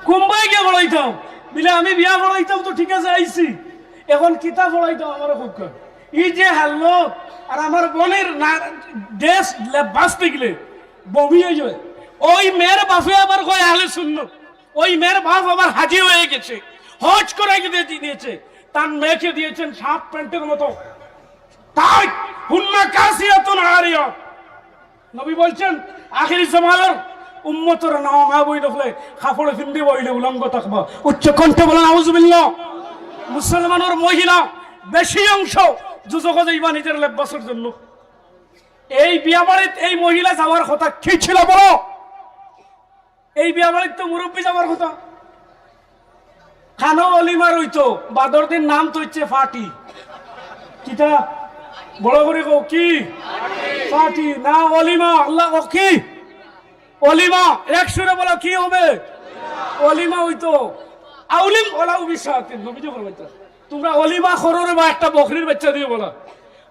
B: কুম্বাই গিয়া বড়াইতাম বিলে আমি বিয়া বড়াইতাম তো ঠিক আছে আইছি এখন কিতা বড়াইতাম আমার খুব ই যে হাল্লো আর আমার বোনের দেশ বাঁচতে গেলে বমি হয়ে যায় ওই মেয়ের বাপে আবার কয় আহলে সুন্নাত ওই মেয়ের বাপ আবার হাজি হয়ে গেছে হজ করে দিয়েছে তার মেয়েকে দিয়েছেন সাপ প্যান্টের মতো তাই হুন্না কাসিয়াতুন আরিয়া নবী বলছেন আখিরি জামানার উম্মতের নাম মা বই দেখলে কাপড়ে ফিন্দি বইলে উলঙ্গ থাকবা উচ্চ কণ্ঠে বলেন আউযুবিল্লাহ মুসলমানের মহিলা বেশি অংশ যুজকে যাইবা নিজের লেবাসের জন্য এই বিয়া বাড়িতে এই মহিলা যাওয়ার কথা কি ছিল বলো এই বিয়া বাড়িতে তো মুরব্বী যাওয়ার কথা খানো অলিমার হইতো বাদর দিন নাম তো হচ্ছে ফাটি কিতা বড় করে কো কি ফাটি না অলিমা আল্লাহ ও কি অলিমা এক সুরে বলো কি হবে অলিমা হইতো আউলিম ওলা উবিসাতিন নবীজি ফরমাইতো তোমরা অলিমা কররে বা একটা বকরির বাচ্চা দিয়ে বলো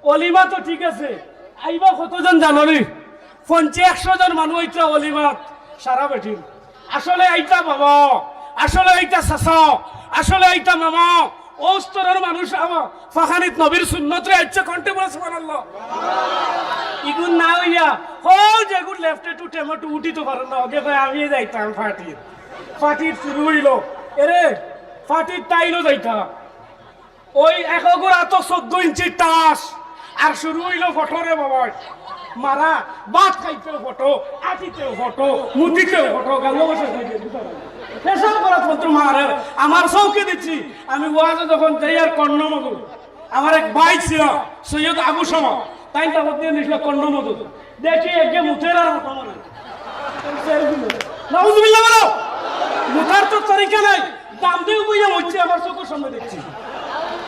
B: অলিমা তো ঠিক আছে আইবা কতজন জানো নি 50-100 জন মানুষ হইতো অলিমা সারা বেঠিন আসলে আইতা বাবা আসলে আইতা চাচা আসলে আইতা মামা ও স্তরের মানুষ আমার ফাখানিত নবীর সুন্নতরে আইছে কন্টে বলে সুবহানাল্লাহ ইগুন না হইয়া হো যেগুন লেফটে টু টেমটো উঠি তো পারেন না আগে কই আমি যাইতাম ফাটি শুরু হইলো এরে ফাটি তাইলো যাইতা ওই একগুর আতো 14 ইঞ্চি টাস আর শুরু হইলো ফটোরে বাবা মারা বাত খাইতেও ফটো আটিতেও ফটো মুতিতেও ফটো গালো বসে খাইতে পেশাব করার মন্ত্র মারে আমার চৌকে দিচ্ছি আমি ওয়াজে যখন যাই আর কর্ণমধু আমার এক ভাই ছিল সৈয়দ আবু শামা তাই তারপর দিয়ে নিছিল কর্ণমধু দেখি একে মুতের আর মতো মানে নাউজুবিল্লাহ বলো মুতার তো তরিকা নাই দাম দিয়ে বইয়া হচ্ছে আমার চোখের সামনে দেখছি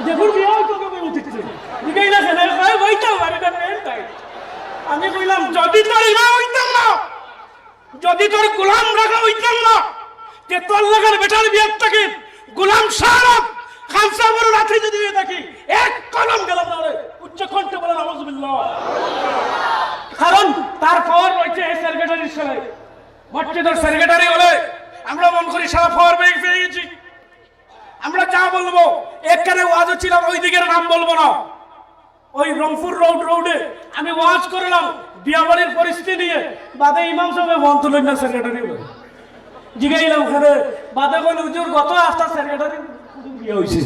B: দেখুন বিয়ে তোকে বই উঠেছে দিকেই না কেন ভাই বইতাম বাড়িটা মেন তাই আমি কইলাম যদি তোর ইমা হইতাম না যদি তোর গোলাম রাখা হইতাম না তে তোর লাগার বেটার বিয়ার থেকে গোলাম শাহরফ খামসা বড় রাত্রি যদি হয়ে থাকি এক কলম গেলাম না উচ্চ কণ্ঠে বলেন আউযুবিল্লাহ কারণ তার পাওয়ার রয়েছে এই সেক্রেটারির সাথে মসজিদের সেক্রেটারি হলে আমরা মন করি সারা পাওয়ার পেয়ে গেছি আমরা যা বলবো একখানে ওয়াজ ছিলাম ওই দিকের নাম বলবো না ওই রংপুর রোডে আমি ওয়াজ করলাম বিয়াবাড়ির পরিস্থিতি নিয়ে বাদে ইমাম সাহেব মন তুলেন না সেক্রেটারি জিগাইলাম ওখানে বাদে কোন হুজুর গত আস্থা সেক্রেটারি বিয়ে হয়েছে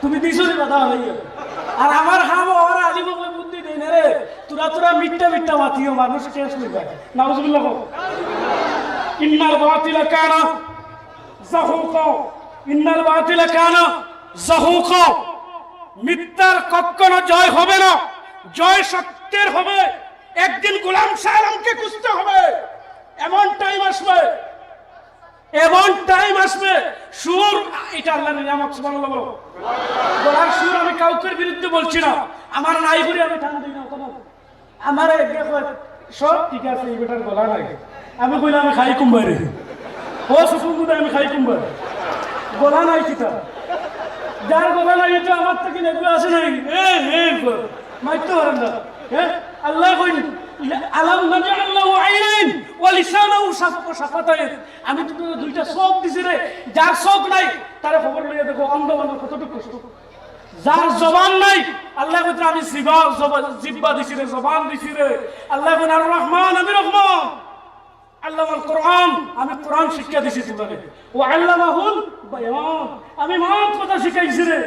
B: তুমি দিছো নি বাধা হইয়া আর আমার হাম ওরা আলিম বুদ্ধি দেই না রে তোরা মিট্টা মাতিও মানুষ শেষ হয়ে যায় নাউজুবিল্লাহ ইন্নাল বাতিলা কানা যাহুকা ইন্নাল বাতিলা কানা যাহুকা মিথ্যার কখনো জয় হবে না জয় সত্যের হবে একদিন গোলাম শাহরামকে খুঁজতে হবে এমন টাইম আসবে সুর এটা আল্লাহর নিয়ামত সুবহানাল্লাহ বলো বলার সুর আমি কাউকের বিরুদ্ধে বলছি না আমার নাই করে আমি টান দিই না কোনো আমারে দেখো সব ঠিক আছে এই বেটার গলা নাই আমি কইলাম আমি খাই কুম্বারে ও সুসুমুদা আমি খাই কুম্বার গলা নাই কিতা যার গলা নাই এটা আমার থেকে নেবে আসে নাই মাইতে পারেন না হ্যাঁ আল্লাহ কইন আলাম নাজাল্লাহু আইনাইন ওয়া লিসানাহু শাফাতাইন আমি তো দুইটা চোখ দিছি রে যার চোখ নাই তার খবর লইয়া দেখো অন্ধ মানুষ কতটুকু কষ্ট যার জবান নাই আল্লাহ কইতে আমি জিহ্বা দিছি রে জবান দিছি রে আল্লাহ কইন আর রহমান আমি রহমান আল্লামাল কোরআন আমি কোরআন শিক্ষা দিছি তোমাকে ও আল্লামাহুল বায়ান আমি মত কথা শিখাইছি রে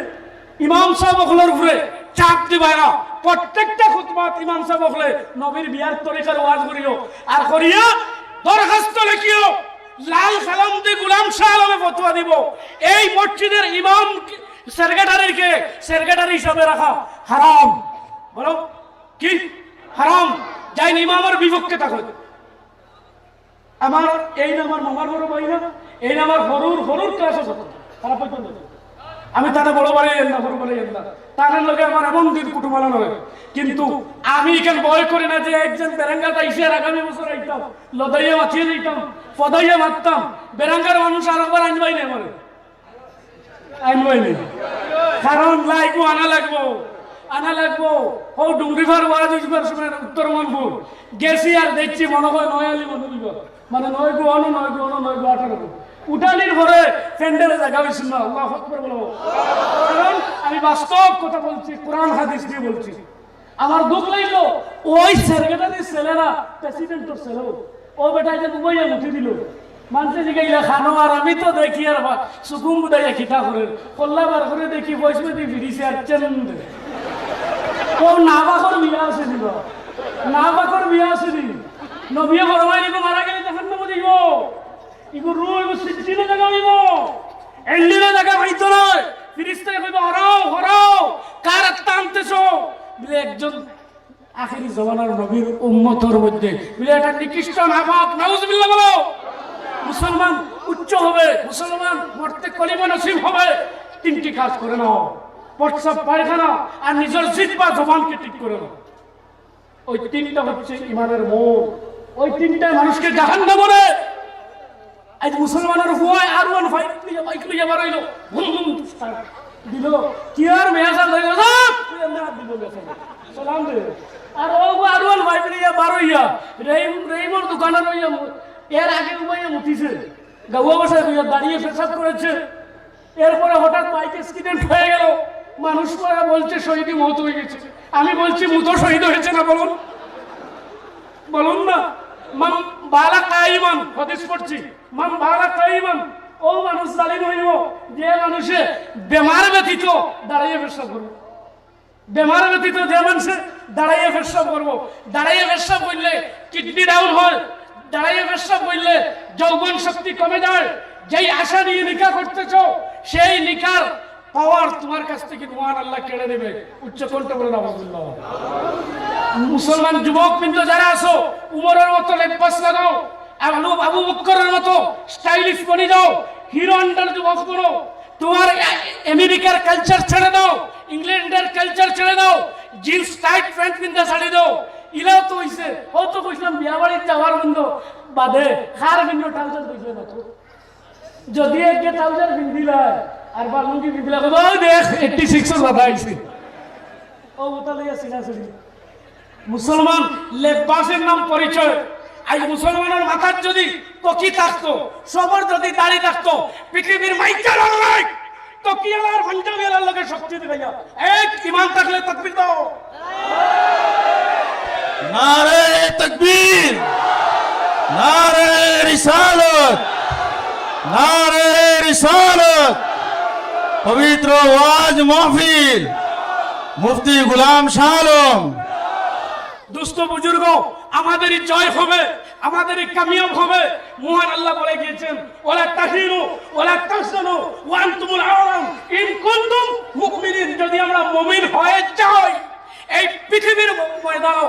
B: ইমাম সাহেব হলোর উপরে চাপ দিবা না প্রত্যেকটা খুতবাত ইমাম সাহেব হলে নবীর বিয়ার তরিকার ওয়াজ করিও আর করিয়া দরখাস্ত লিখিও লাল কালাম দিয়ে গোলাম শাহ আলমে ফতোয়া দিব এই মসজিদের ইমাম সেক্রেটারি হিসাবে রাখা হারাম বলো কি হারাম যাই ইমামের বিপক্ষে থাকো আমার এই নামার মামার বড় ভাই না এই নামার হরুর ক্লাস আছে খারাপ আমি তারা বড় বাড়ি না বড় বাড়ি না তাদের লোকে আমার এমন দিন কুটুমালা নয়, কিন্তু আমি এখানে ভয় করি না যে একজন বেরাঙ্গা তাইসে আগামী বছর আইতাম লদাইয়া মাছিয়ে দিতাম ফদাইয়া মারতাম, বেরাঙ্গার মানুষ আর একবার আনবাই না আমার আনবাই নেই, কারণ লাগবো আনা লাগবো ও ডুংরিভার ওয়াজ উঠবার সময় উত্তর মনপুর গেছি আর দেখছি মনে হয় নয়ালি মনে দিব মানে 9 গো 18 উঠানির পরে প্যান্ডেলে জায়গা হয়েছিল না। আল্লাহু আকবার বলো, কারণ আমি বাস্তব কথা বলছি, কোরআন হাদিস দিয়ে বলছি। আমার দুঃখ লাগলো ওই সেরগেটাদের ছেলেরা প্রেসিডেন্টের ছেলে ও বেটা যে দুবাইয়া উঠে দিল মানুষে জিগাইলা খানো, আর আমি তো দেখি আর সুকুম বুদাইয়া খিতা করে কল্লা বার করে দেখি বয়সে দিয়ে ফিরিছে আর চেন ও নাবাকর বিয়া আছে দিব নাবাকর বিয়া আছে দি নবিয়া ফরমাই দিব মারা গেলে তখন না বুঝিব ইগো রু ইগো সিদ্দিনে জায়গা হইব এন্ডিনে জায়গা হইতো না ফিরিস্তায় কইব হরাও কার আনতেছো বলে একজন আখেরি জমানার নবীর উম্মতের মধ্যে বলে এটা নিকৃষ্ট নাপাক নাউজুবিল্লাহ বলো। মুসলমান উচ্চ হবে, মুসলমান মরতে কলিমা নসিব হবে, 3টি কাজ করে নাও, প্রস্রাব পায়খানা আর নিজের জিহ্বা জবানকে ঠিক করে নাও। ওই 3টা হচ্ছে ইমানের মোড়, ওই 3টায় মানুষকে জাহান্নামে বলে। আজ মুসলমানের ভয় আর ওয়ান ফাইট নিয়ে বাইক নিয়ে বাড়াইলো দিল কি আর মেয়াজা হইলো না দিল সালাম দে আর ও আর ওয়ান ফাইট নিয়ে বাড়াইয়া রেইমর দোকানে রইয়া এর আগে উমাইয়া মুতিছে গাওয়া বসায় দাঁড়িয়ে পেশাব করেছে, এরপরে হঠাৎ বাইক অ্যাক্সিডেন্ট হয়ে গেল, মানুষ পরে বলছে শহীদি মত হয়ে গেছে। আমি বলছি মুতো শহীদ হয়েছে না বলুন না। মান বালা কাইমান হাদিস পড়ছি, মান বালা কাইমান ও মানুষ জালিম হইব যে মানুষে বেমার ব্যতীত দাঁড়িয়ে পেশাব করবে, বেমার ব্যতীত যে মানুষে দাঁড়িয়ে পেশাব করবো, দাঁড়িয়ে পেশাব করলে কিডনি ডাউন হয়, দাঁড়িয়ে পেশাব করলে যৌবন শক্তি কমে যায়, যেই আশা নিয়ে নিকাহ করতেছ সেই নিকার পাওয়ার তোমার কাছ থেকে মহান আল্লাহ কেড়ে নেবে। উচ্চ কণ্ঠে বলে আলহামদুলিল্লাহ। মুসলমান যুবক কিন্তু যারা আছো উমরের মতো লেবাস লাগাও, আবু বকরের মতো স্টাইলিশ বনি যাও, হিরো হন্ডার যুবক বনো, তোমার আমেরিকার কালচার ছেড়ে দাও, ইংল্যান্ডের কালচার ছেড়ে দাও, জিন্স টাইট প্যান্ট পিনতে ছাড়ি দাও। ইলাও তো হইছে ও তো কইছিলাম বিয়া বাড়ির যাওয়ার বন্ধ বাদে খার ভিন্ন ট্রাউজার দিছে না তো, যদি একটা ট্রাউজার পিন্দিলা আর বালুঙ্গি পিন্দিলা ও দেখ 86 এর বাধা আইছে ও ওটা লইয়া সিনাসি। মুসলমান লেবাসের নাম পরিচয়। আজ মুসলমানের মাথার যদি টকি থাকতো, সবার যদি দাড়ি থাকতো, পৃথিবীর মাইকার আল্লাহ টকিয়ালার পাঞ্জাবিয়ালার লগে শক্তি দিবাইয়া এক ঈমান থাকলে তাকবীর দাও।
C: नारे तकबीर, नारे रिसालत, नारे रिसालत। पवित्र वाज महफिल मुफ्ती गुलाम शाह आलम।
B: দুস্থ বুজুর্গ আমাদেরই জয় হবে, আমাদেরই কামিয়াব হবে। মহান আল্লাহ বলে গিয়েছেন ওয়ালা তাহিনু ওয়ালা তাহজানু ওয়া আনতুমুল আ'লাম ইন কুনতুম মুমিনিন। যদি আমরা মুমিন হয়ে যাই এই পৃথিবীর ময়দানে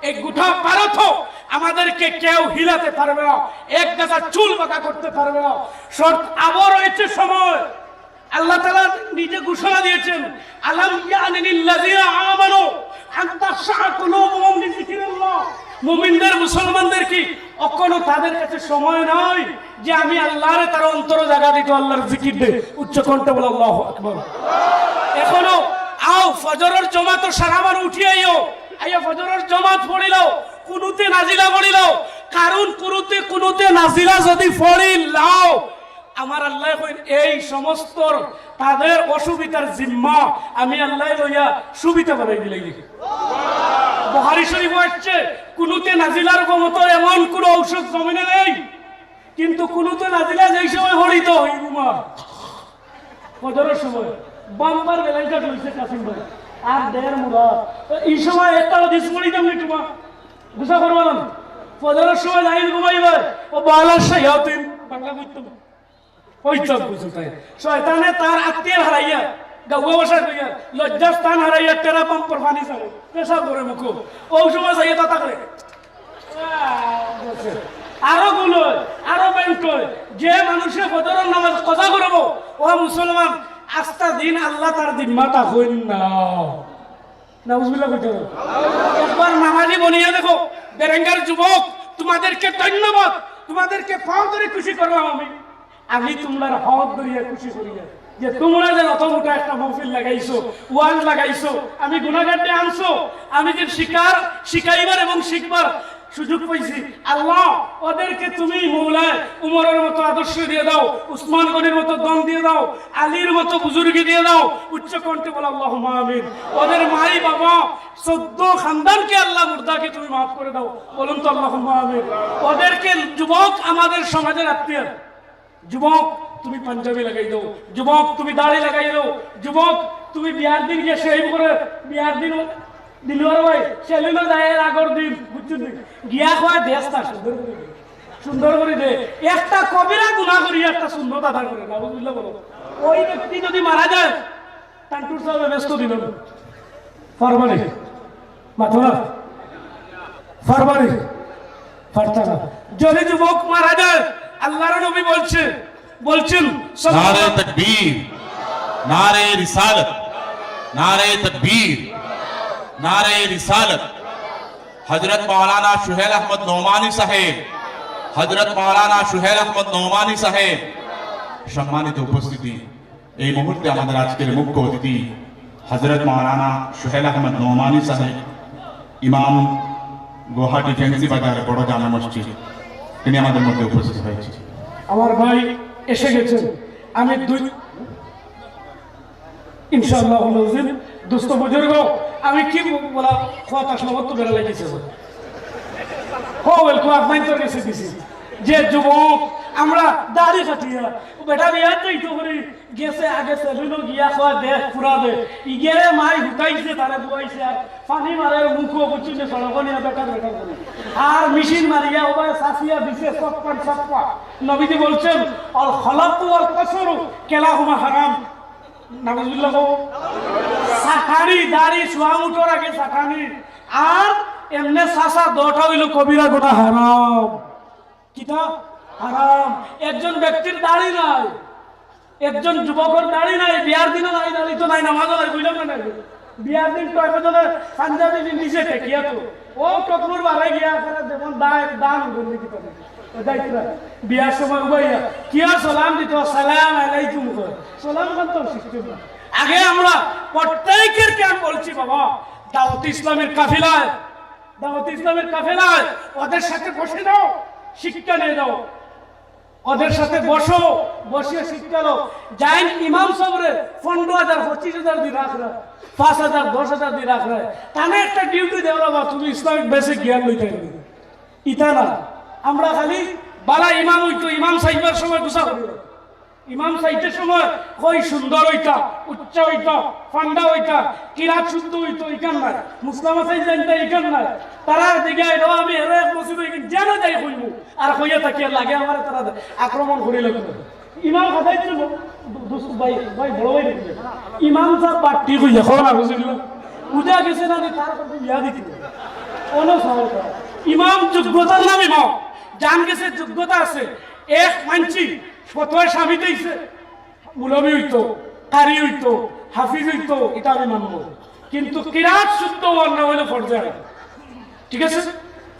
B: এই গোটা ভারত আমাদেরকে কেউ হিলাতে পারবে না, এক গাছা চুল বাঁকা করতে পারবে না। শর্ত আবার রয়েছে সময়। আল্লাহ তাআলা নিজে ঘোষণা দিয়েছেন আলাম ইয়ানিল্লাযিনা আমানু আন তাখশা কুলুবুহুম লিযিকরিল্লাহ। মুমিনদের মুসলমানদের কি এখনো তাদের কাছে সময় নাই যে আমি আল্লাহরে তার অন্তরে জায়গা দিত আল্লাহর জিকির দে? উচ্চ কণ্ঠে বলো আল্লাহু আকবার। এখনো আও ফজরের জামাত সারাবার উঠিয়াইও, আইয়া ফজরের জামাত পড়িলাও, কুনুতে নাজিলা পড়িলাও, কারণ কুনুতে নাজিলা যদি পড়িলাও আমার আল্লাহ কইন এই সমস্ত তাদের অসুবিধার জিম্মা আমি আল্লাহ লইয়া সুবিধা বানাই দিলাই। বুখারী শরীফে আছে কুনুতে নাজিলার মতো এমন কোন ঔষধ জমিনে নেই, কিন্তু কুনুতে নাজিলা যেই সময় হরিত হইবুমা ফজরের সময় বাম্বার বেলাইটা হইছে কাসিম ভাই আর দেড় মুরা এই সময় একটা হাদিস পড়ি তুমি তোমা বুঝা করবা না। ফজরের সময় যাই ঘুমাইবা ও বালা শায়াতিন বাংলা কইতো ওই চোখ বুঝতে শয়তানে তার আত্মীয় হারাইয়া গাওয়া বসা কইয়া লজ্জা স্থান হারাইয়া তেরা পাম্পর পানি ছাড়ে পেশাব করে মুখ ওই সময় যাইয়া তাতা করে আরো গুলো আরো ব্যাংক যে মানুষের ফজরের নামাজ কজা করবো ও মুসলমান আস্থা দিন আল্লাহ তার দিম্মাটা হইন না নাউজুবিল্লাহ কইতে হবে। একবার নামাজি বনিয়ে দেখো বেরেঙ্গার যুবক, তোমাদেরকে ধন্যবাদ, তোমাদেরকে পাও ধরে খুশি করলাম আমি তোমরা হাত ধরিয়া খুশি করিয়া যে তোমরা যে অত মোটা একটা মহফিল লাগাইছো, ওয়াজ লাগাইছো, আমি গুনাহগারকে আনছো, আমি যে শিখাইবার এবং শিখবার সুযোগ পাইছি। আল্লাহ ওদেরকে তুমি মৌলায় উমরের মতো আদর্শ দিয়ে দাও, উসমান গনির মতো দম দিয়ে দাও, আলীর মতো বুজুর্গি দিয়ে দাও, উচ্চ কণ্ঠে বলো আল্লাহুম্মা আমিন। ওদের মাই বাবা 14 খানদানকে আল্লাহ মুর্দাকে তুমি মাফ করে দাও, বলুন তো আল্লাহুম্মা আমিন। ওদেরকে যুবক আমাদের সমাজের আত্মীয়, যুবক তুমি পাঞ্জাবি লাগাই দাও, যুবক তুমি দাড়ি লাগাই দাও, যুবক তুমি বিয়ার দিন গিয়ে সেই করে বিয়ার দিন দিলওয়ার ভাই সেলিনা যায় আগর দিন বুঝছেন গিয়া খোয়া দেশটা সুন্দর করে দে। একটা কবিরা গুনাহ করি একটা সুন্দর দাদা করে না বুঝলে বলো। ওই ব্যক্তি যদি মারা যায় টান্টুর সাহেব ব্যস্ত দিল ফরমানি মাথা ফরমানি ফারতা না। যদি যুবক মারা যায় আল্লাহর নবী বলছেন
C: नारे तकबीर, नारे रिसालत, नारे तकबीर, नारे रिसालत। हजरत मौलाना सुहेल अहमद नौमानी साहेब, हजरत मौलाना सुहेल अहमद नौमानी साहेब सम्मानित उपस्थिति এই মুহূর্তে আমাদের আজকের মুখ্য অতিথি হযরত মাওলানা সুহেল আহমদ নওমানী সাহেব, ইমাম গুয়াহাটি ফেন্সি বাজার বড় জামে মসজিদ, তিনি আমাদের মধ্যে উপস্থিত হয়েছে।
B: আমার ভাই এসে গেছেন। আমি দুই ইনশাআল্লাহ নাজিম দোস্ত বুজুর্গ, আমি কি বলা কথা শোনাবো তো বেলা লাগিয়েছে কোয়েল কো আপনি তো গেছে দিছি যে যুবক আমরা দাড়ি কাটিয়া বেটা বিয়া তো করে গেছে আগে সেলুনো গিয়া খাওয়া দেখ পুরা দে ইগেরে মাই হুকাইছে তারে বুয়াইছে আর পানি মারে মুখ বুঝিনে সড়কনিয়া বেটা করে আর মেশিন মারিয়া ওবা সাফিয়া দিছে সপ্পা নবীজি বলছেন আল খলাকু ওয়াল কসরু কেলাহুমা হারাম। নাউজুবিল্লাহ। সাকানি দাড়ি সোয়া মুঠোর আগে সাকানি আর এমনে সাসা দটা হইল কবিরা গোটা হারাম। কিতা হারাম। একজন ব্যক্তির দাড়ি নাই, একজন যুবকের দাড়ি নাই, বিয়ার দিনও নাই, দাড়ি তো নাই, নামাজও নাই, বুঝলাম না নাই বিয়ার দিন তো একজনের পাঞ্জাবি নিচে টেকিয়া তো ও টকমুর বাড়াই গিয়া যেমন দান করলি কি করে বিয়ার সময় উবাইয়া কিয়া সালাম দিত সালাম আলাইকুম করে সালাম করতো সিস্টেম। আগে আমরা প্রত্যেকের কেন বলছি বাবা দাওয়াত ইসলামের কাফেলায়, দাওয়াত ইসলামের কাফেলায় ওদের সাথে বসে দাও, শিক্ষা নিয়ে দাও, ওদের সাথে বসো, বসিয়ে শিক্ষা দাও। যাইন ইমাম সাহেবের 15,000 25,000 দিয়ে রাখ রা 5,000 10,000 দিয়ে রাখ রা তাহলে একটা ডিউটি দেওয়া বা তুমি ইসলামিক বেসিক জ্ঞান লইতে হবে ইতা না। আমরা খালি বালা ইমাম হইতো, ইমাম সাহেবের সময় গুছা করি, ইমাম সাহেবের সময় কই সুন্দর হইতা, উচ্চ হইতা, ফান্ডা হইতা, কিরাত শুদ্ধ হইতো, ইকান নাই মুসলামা সাহেব জানতা ইকান নাই তারা দিগাই দাও আমি এর এক মসজিদ যেন যাই কইব আর কইয়া থাকি লাগে আমার তারা আক্রমণ করি লাগবে। ইমাম কথাই ছিল দোস্ত ভাই ভাই বড় ভাই দেখবে ইমাম সাহেব বাট্টি কইয়া কোন আর বুঝিল পূজা গেছে না তার প্রতি ইয়া দিতে কোন সমস্যা। ইমাম যোগ্যতার নাম ইমাম জান গেছে যোগ্যতা আছে। এক মানছি ফতোয়া স্বামী দিয়েছে মুলবি হইতো, কারি হইতো, হাফিজ হইতো, এটা আমি মানবো, কিন্তু কিরাত শুদ্ধ হওয়ার না হইলে ফরজে। ঠিক আছে,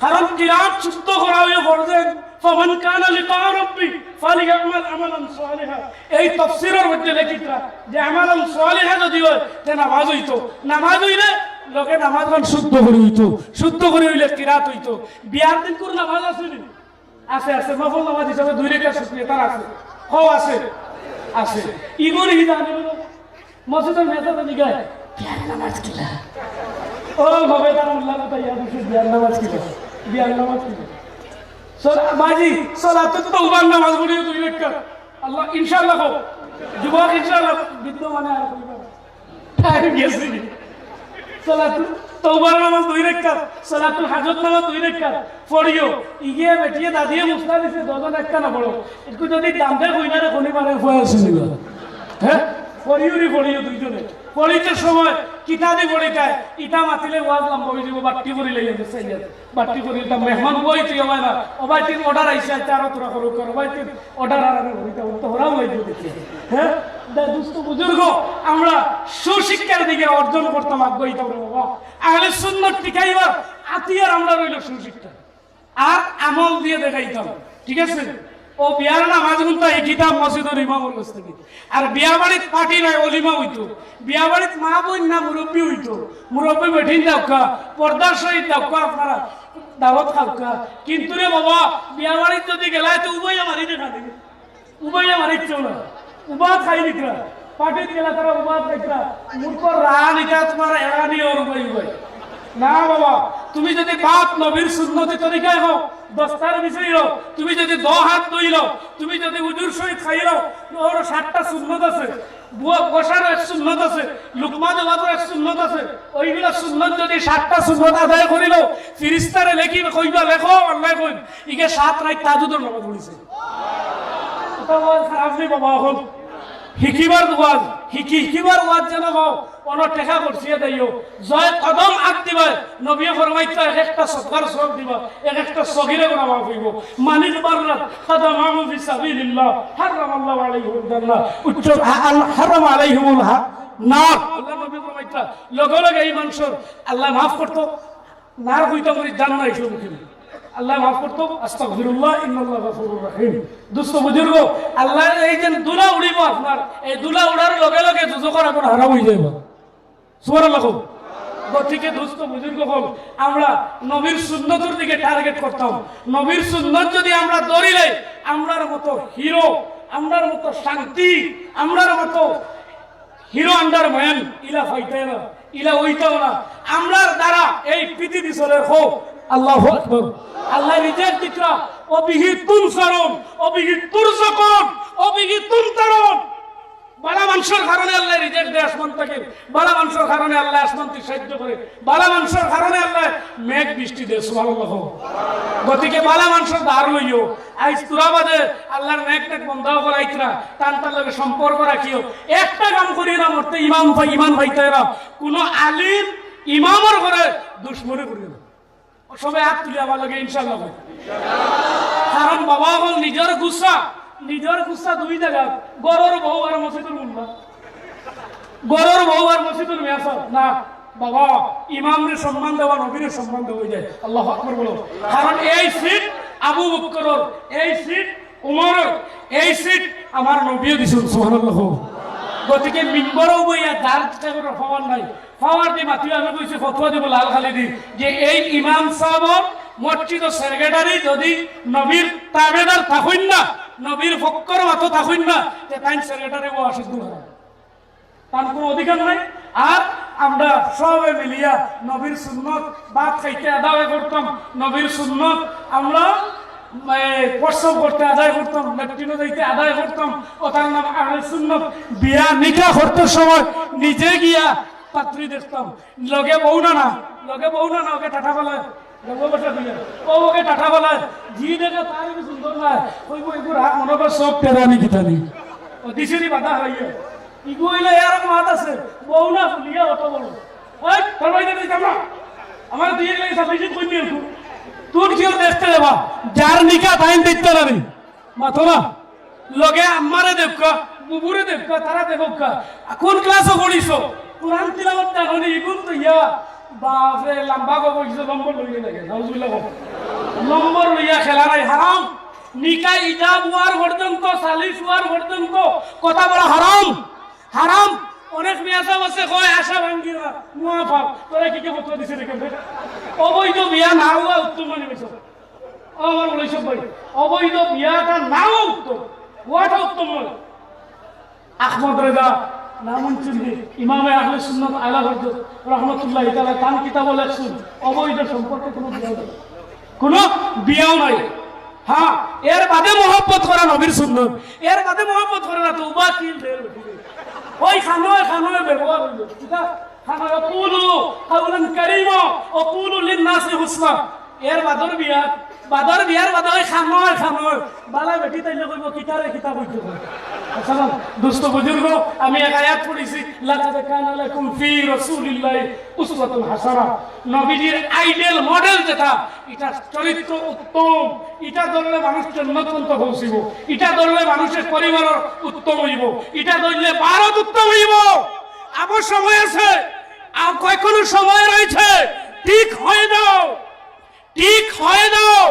B: কারণ কিরাত শুদ্ধ করা হইলে ফরজে। ফামান কানা লিকা রাব্বি ফালিয়ামাল আমালান সালিহা, এই তাফসীরের মধ্যে লেখিতা যে আমালান সালিহা যদি হয় তে নামাজ হইতো, নামাজ হইলে লোকে নামাজ গান শুদ্ধ করে হইতো, শুদ্ধ করে হইলে কিরাত হইতো। বিয়ার দিন কোন নামাজ আছে নি? আছে আছে, নফল নামাজ হিসাবে 2 রাকাত শুকরিয়া তার আছে, ও আছে আছে। ইগোরি জানি মসজিদের মেসাতে দিগায় বিয়ার নামাজ কিলা ও ভাবে তার আল্লাহ তাই আছে বিয়ার নামাজ কিলা, বিয়ার নামাজ কিলা বাজি সালাতুত তাওবার নামাজ পড়ি 2 রাকাত আল্লাহ ইনশাআল্লাহ কও যুবক ইনশাআল্লাহ বিদ্যমানে আর কইবা টাইম গেছে সালাতুত তাওবার নামাজ 2 রাকাত, সালাতুল হাজত নামাজ 2 রাকাত পড়িও। ইগে বেটিয়ে দাদিয়ে মুসলা দিছে 2 একটা না পড়ো একটু যদি দামতে কইনারে কোনি মারে ফুয়া শুনিবা হ্যাঁ পড়িও দুইজনে পড়িতে সময় কিতাবি পড়িতায় ইটা মাতিলে ওয়াজ লাম বই দিব বাট্টি করি লইয়া গেছে বাট্টি করি তা মেহমান বই তুই হয় না ওবাই তিন অর্ডার আইছে চার তোরা করো কর ওবাই তিন অর্ডার আর আমি হইতা তো ওরাও লই দিতে হ্যাঁ দুস্থ বুজুর্গ আমরা সুশিক্ষার দিকে অর্জন করতাম আগ্রহী তো বাবা আহলে সুন্নাত টিকাইবার আতিয়ার আমরা রইল সুশিক্ষা আর আমল দিয়ে দেখাইতাম ঠিক আছে ও বিয়ার নামাজ গুনতা এই কিতাব মসজিদের ইমামের কাছ থেকে আর বিয়া বাড়িতে পার্টি নাই অলিমা হইতো বিয়া বাড়িতে মা বোন না মুরব্বী হইতো মুরব্বী বেঠিন যাওকা পর্দার সহিত যাওকা আপনারা দাওয়াত খাওকা কিন্তু রে বাবা বিয়া বাড়িতে যদি গেলায় তো উভয় মারি দেখা দিবে উভয় মারিচ্ছ না উবা খাই নিকরা পার্টিতে গেলা তারা উবা খাইতরা মূর্খ রান এটা তোমার এড়ানি ওর উভয় উভয় না বাবা তুমি যদি বাপ নবীর সুন্নতি তরিকায় হও দস্তার বিষয় হও তুমি যদি 10 হাত ধইল তুমি যদি হুজুর সহিত খাইল ওর 7টা সুন্নত আছে বুয়া বসার এক সুন্নত আছে লুকমা দেওয়ার এক সুন্নত আছে ওইগুলা সুন্নত যদি 7টা সুন্নত আদায় করিল ফেরেশতারে লেখি কইবা লেখো আল্লাহ কই ইকে 7 রাত তাজুদের নামাজ পড়িছে এটা ওয়াজ খারাপ নেই বাবা এখন হিকিবার ওয়াজ হিকিবার ওয়াজ যেন হও অন টেকা করছিয়ে দেইও জয় কদম আগ দিবা নবী ফরমাইতো এক একটা সদকার সব দিবা এক একটা সগিরে গুনাহ মাফ হইব মানিক বাররাত কদমাহু ফি সাবিলিল্লাহ হারামাল্লাহু আলাইহিল জান্নাহ উচ্চ হারাম আলাইহিমুল নার আল্লাহ নবী ফরমাইতো লগে লগে এই মানুষের আল্লাহ মাফ করতো নার হইতো করি জান্নাত হইতো আল্লাহ মাফ করতো আস্তাগফিরুল্লাহ ইন্নাল্লাহু গফুরুর রহিম দুস্থ বুজুর্গ আল্লাহ এই যে দুলা উড়িব আপনার এই দুলা উড়ার লগে লগে দুজকর এখন হারাম হয়ে যাইব সুবহানাল্লাহ গতিকে দুস্থ বুজুর্গ হল আমরা নবীর সুন্নতের দিকে টার্গেট করতাম নবীর সুন্নত যদি আমরা ধরিলে আমরার মতো হিরো আমরার মতো শান্তি আমরার মতো হিরো আন্ডার ম্যান ইলা ফাইতে না ইলা ওইটাও না আমরার দ্বারা এই পৃথিবী চলে হোক আল্লাহু আকবার আল্লাহ নিজের দিকরা অবিহি তুনসারুন অবিহি তুরজাকুন অবিহি তুমতারুন বালা মানুষের কারণে আল্লাহ রিজেক্ট দেয় আসমান থেকে বালা মানুষের কারণে আল্লাহ আসমান থেকে সাহায্য করে বালা মানুষের কারণে আল্লাহ মেঘ বৃষ্টি দেয় সুবহানাল্লাহ গতিকে বালা মানুষের ধার লইও আইস তুরাবাদে আল্লাহর মেঘ টেক বন্ধ করাইতরা টান তার লগে সম্পর্ক রাখিও একটা কাম করি না মরতে ইমান ভাইতাইরা কোন আলিম ইমামের ঘরে দুশমনি করি না সবাই হাত তুলে আমার লগে ইনশাআল্লাহ কারণ বাবা হল নিজের গুসা দুই জায়গা গরর বউ আর মসজিদুর মুল্লা গরর বউ আর মসজিদুর মেয়াসা না বাবা ইমামের সম্মান দেওয়া নবীর সম্মান দেওয়া যায় আল্লাহু আকবার বলো কারণ এই সিট আবু বকরের এই সিট উমরের এই সিট আমার নবীও দিছেন সুবহানাল্লাহ গতিকে মিম্বরও বইয়া দাঁড় করে পাওয়ার নাই পাওয়ার দি মাতিও আমি কইছি ফতোয়া দিব লাল খালি দি যে এই ইমাম সাহেব মসজিদ সেক্রেটারি যদি নবীর তাবেদার থাকুন না নবীর ফক্কর মতো থাকুন না যে তাই সেক্রেটারি ও অসিদ্ধ হয় তার কোনো অধিকার নাই আর আমরা সবে মিলিয়া নবীর সুন্নত ভাত খাইতে আদায় করতাম নবীর সুন্নত আমরা প্রসব করতে আদায় করতাম ল্যাট্রিনে যাইতে আদায় করতাম ওটার নাম আহলে সুন্নত বিয়া নিকাহ করতে সময় নিজে গিয়া পাত্রী দেখতাম লগে বউ না ওকে টাটা বলায় ওকে টাটা বলায় জি দেখে তার সুন্দর না ওই বইগুর হাত মনে করে সব টেরানি গিতানি ও দিশিরি বাধা হইয়া ইগুইলে আর মাত আছে বউ না ফুলিয়া অত বড় ওই তরবাই দিতে যাব আমার দিয়ে গেলে সাফিসি কই নিয়ে তুই কেউ দেখতে যাবা যার নিকা টাইম দিতে পারি মাথো না লগে আমারে দেখকা বুবুরে দেখকা তারা দেখকা কোন ক্লাসে পড়িছো কুরআন তিলাওয়াত জানি ইগুন তো ইয়া বাপরে লম্বা গো কইছো নম্বর লইয়ে লাগে নাউজুবিল্লাহ নম্বর লইয়া খেলা নাই হারাম নিকা ইজাব ওয়ার পর্যন্ত সালিস ওয়ার পর্যন্ত কথা বলা হারাম অনেক মেয়াসা আছে কয় আশা ভাঙ্গিরা মুআফা তোরা কি ফতোয়া দিছে দেখেন অবৈধ বিয়া না হওয়া উত্তম মানে বেশি আমার বলেছ ভাই অবৈধ বিয়াটা নাও উত্তম ওয়াটা উত্তম নয় আহমদ রেজা নামুন চিন্দি ইমামে আহলে সুন্নাত আলা হযরত রাহমাতুল্লাহি তাআলা তান কিতাব লেখছেন অবৈধ সম্পর্কে কোনো বিয়াও নাই হ্যাঁ এর বাদে মহব্বত করা নবীর সুন্নাত এর বাদে মহব্বত করা না তো উবা কি ওই খানোয় ব্যবহার হইল ঠিক আছে খানোয় কুলু কাউলান কারীমা ও কুলু লিন নাসি হুসনা এর বাদর বিয়া বাদর বিয়ার বাদর খামর বালা বেটি তাইলে কইব কিতারে কিতাব হইতে আসসালাম দোস্ত বুজুর্গ আমি এক আয়াত পড়েছি লাকাদ কানা লাকুম ফি রাসূলিল্লাহি উসওয়াতুন হাসানাহ নবীজির আইডিয়াল মডেল যেটা এটা চরিত্র উত্তম এটা ধরলে মানুষ জান্নাতন্ত পৌঁছিব এটা ধরলে মানুষের পরিবার উত্তম হইব এটা ধরলে ভারত উত্তম হইব আমার সময় আছে আর কয়কোনো সময় রয়েছে ঠিক হয়ে যাও ঠিক হয়ে যাও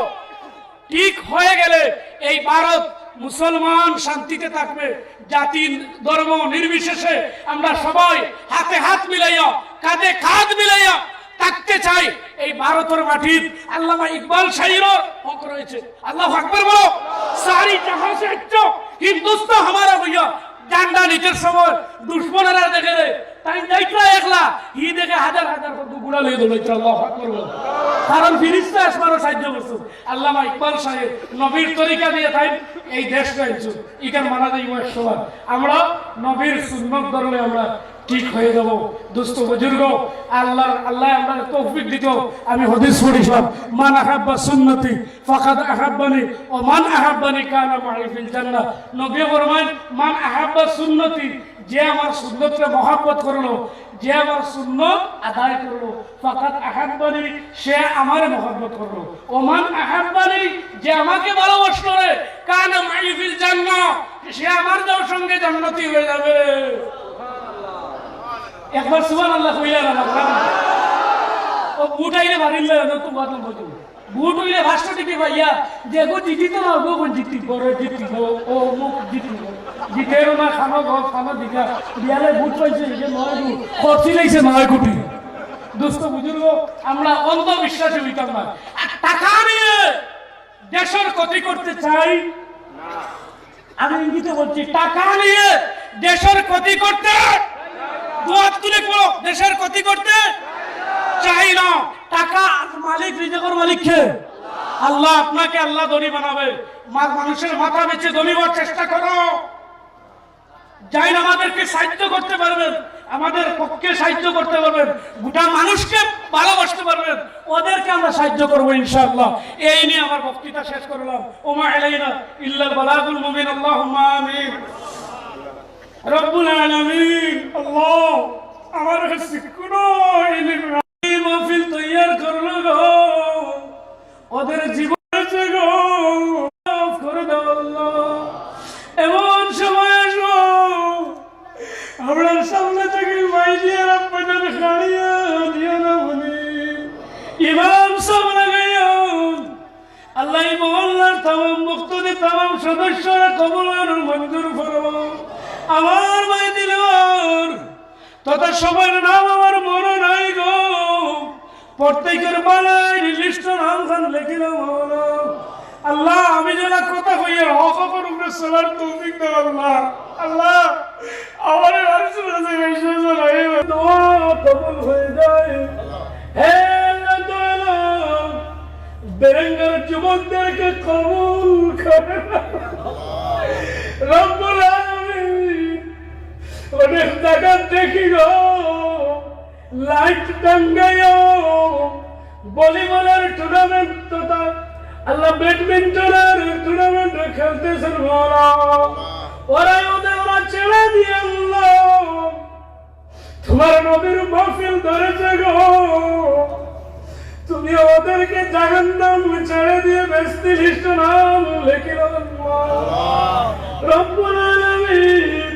B: ঠিক হয়ে গেলে এই ভারত মুসলমান শান্তিতে থাকবে জাতি ধর্ম নির্বিশেষে আমরা সবাই হাতে হাত মিলাইয়া কাঁধে কাঁধ মিলাইয়া থাকতে চাই এই ভারতের মাটির আল্লামা ইকবাল শাহীর হক রয়েছে আল্লাহু আকবার বলো সারি জাহাঁ সে আচ্ছা হিন্দুস্তান हमारा भैया ডান্ডা নিচের সময় দুশমনেরা দেখে রে তাই যাইতরা একলা ই দেখে হাজার হাজার করে গুড়া লয়ে দৌড়াইছে আল্লাহু আকবার বলো কারণ ফিরিস্তা আসমানও সাহায্য করছে আল্লামা ইকবাল সাহেব নবীর তরিকা দিয়ে তাই এই দেশটা আইছো ইকার মানা যাইব 100 বার আমরা নবীর সুন্নাত ধরলে আমরা ঠিক হয়ে যাব দোস্ত বুজুর্গ আল্লাহ আমরা তৌফিক দিত আমি হাদিস পড়িলাম মান আহাব্বা সুন্নতি ফাকাদ আহাব্বানি ও মান আহাব্বানি কানা মাই ফিল জান্নাহ নবী ফরমান মান আহাব্বা সুন্নতি যে আমার সুন্নতকে মহব্বত করলো যে আমার সুন্নত আদায় করলো ফাকাদ আহাব্বানি সে আমার মহব্বত করলো ও মান আহাব্বানি যে আমাকে ভালোবাসলো রে কানা মাই ফিল জান্নাহ সে আমার সঙ্গে জান্নাতি হয়ে যাবে একবার সুবহানাল্লাহ কইলা না ও বুট আইলে বাড়িলে না তো বাদ না বুঝো বুট হইলে ভাষা টিপি ভাইয়া দেখো জিতি তো না গো জিতি বড় জিতি ও মুখ জিতি জিতেরও না খানো দিঘা বিয়ালে বুট পাইছে যে 9 গুণ খরচি লাইছে 9 কোটি দোস্ত বুজুর্গ আমরা অন্ধবিশ্বাসী হইতাম না টাকা নিয়ে দেশের ক্ষতি করতে চাই আমি ইঙ্গিতে বলছি টাকা নিয়ে দেশের ক্ষতি করতে দুয়াত তুলে পড়ো দেশের ক্ষতি করতে চাই না টাকা মালিক রিজিকের মালিক কে আল্লাহ আপনাকে আল্লাহ ধনী বানাবে মানুষের মাথা বেচে ধনী হওয়ার চেষ্টা করো যাই আমাদেরকে সাহায্য করতে পারবেন আমাদের পক্ষে সাহায্য করতে পারবেন গোটা মানুষকে ভালোবাসতে পারবেন ওদেরকে আমরা সাহায্য করব ইনশাআল্লাহ এই নিয়ে আমার বক্তৃতা শেষ করলাম ওমা আলাইনা ইল্লাল বালাগুল মুবিন আল্লাহুম্মা আমিন রব্বুল আলামিন আল্লাহ আমার কাছে কোনো ইলম নাই মাহফিল তৈয়ার করলো গো ওদের জীবনে গো মাফ করে দাও আল্লাহ এমন সময় আসো আমরা সামনে থেকে মাইজিয়া রব্বানা খাড়িয়া দিও না বলি ইমাম সব লাগাইও আল্লাহ এই মহল্লার तमाम মুক্তদি तमाम সদস্যরা কবুল আর মঞ্জুর ফরমাও আমার ভাই দিলওয়ার তথা সবার নাম আমার মনে নাই গো প্রত্যেকের বালাই লিস্ট নাম খান লিখে নাও আল্লাহ আমি যারা কথা কইয়া হক হকের উপরে চলার তৌফিক দাও আল্লাহ আল্লাহ আমার আশীর্বাদে বেশি জড়াই দোয়া কবুল হয়ে যায় হে আল্লাহ বেরেঙ্গার যুবকদেরকে কবুল করে রব্বুল আলামিন অনেক জায়গা দেখি গো লাইট টাঙ্গাইও ভলিবলের টুর্নামেন্ট তথা আল্লাহ ব্যাডমিন্টনের টুর্নামেন্ট খেলতেছেন বলা ওরা ছেড়ে দিয়ে আল্লাহ তোমার নবীর মাহফিল ধরেছে গো তুমি ওদেরকে জাহান্নাম ছেড়ে দিয়ে বেস্তি লিস্ট নাম লিখিল রব্বুল আলামিন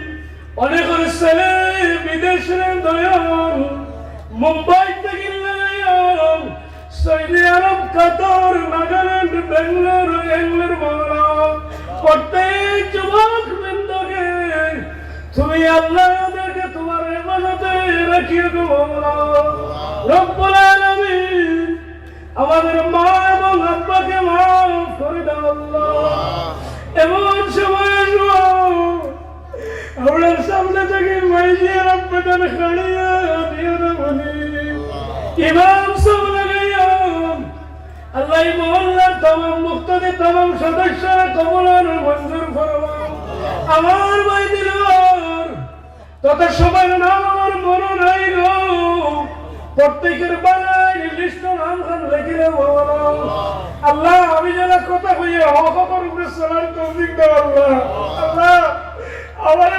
B: অনেক ছেলে বিদেশে দয়াল মুম্বাই থেকে সৌদি আরব কাতার নাগাল্যান্ড বেঙ্গালোর ইংল্যান্ড বাংলা প্রত্যেক যুবক বৃন্দকে তুমি আল্লাহ ওদেরকে তোমার ইবাদতে রাখিয়ে দেবো রব্বুল আলামিন আমাদের মা এবং আব্বাকে মাফ করে দাও আল্লাহ এমন সময় আমরা সামনে থেকে মাইজিয়া রব্বানা খাড়িয়া দিও না বলি ইমাম সব লাগাইয়া আল্লাহ মহল্লার तमाम মুক্তদি तमाम সদস্যরা কবুল আর মঞ্জুর ফরমাও আমার ভাই দিলওয়ার তথা সবার নাম আমার মনে নাই গো প্রত্যেকের বালাই নির্দিষ্ট নাম খান লেখিলে ভগবান আল্লাহ আমি যেন কথা কইয়ে হকর উপরে চলার তৌফিক দাও আল্লাহ আল্লাহ আমার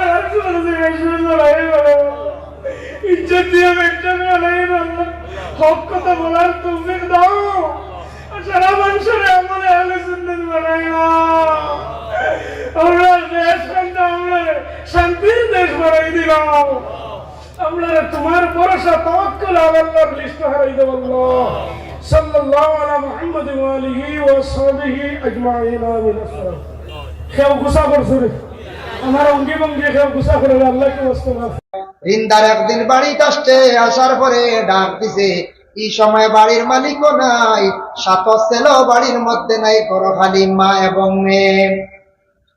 B: ইজ্জত দিয়ে মেনটেন বানাই আল্লাহ হক কথা বলার তৌফিক দাও সারা মানুষের আমলে আহলে সুন্নাত বানাই আমরা দেশ আমরা শান্তির দেশ বানাই দিলাম আমরা তোমার ভরসা তাওয়াক্কুল আল্লাহর লিস্ট হারাই দেব আল্লাহ সাল্লাল্লাহু আলা মুহাম্মদ ওয়া আলিহি ওয়া সাহবিহি আজমাইন আমিন আসসালাম কেউ গুসা করছে আমার অঙ্গি ভঙ্গি কেউ গুসা করে আল্লাহকে ওয়াস্তে মাফ
A: রিন্দার একদিন বাড়িতে আসার পরে ডাক দিছে এই সময় বাড়ির মালিকও নাই, সাত ছেলে বাড়ির মধ্যে নাই, ঘর খালি মা এবং মেয়ে।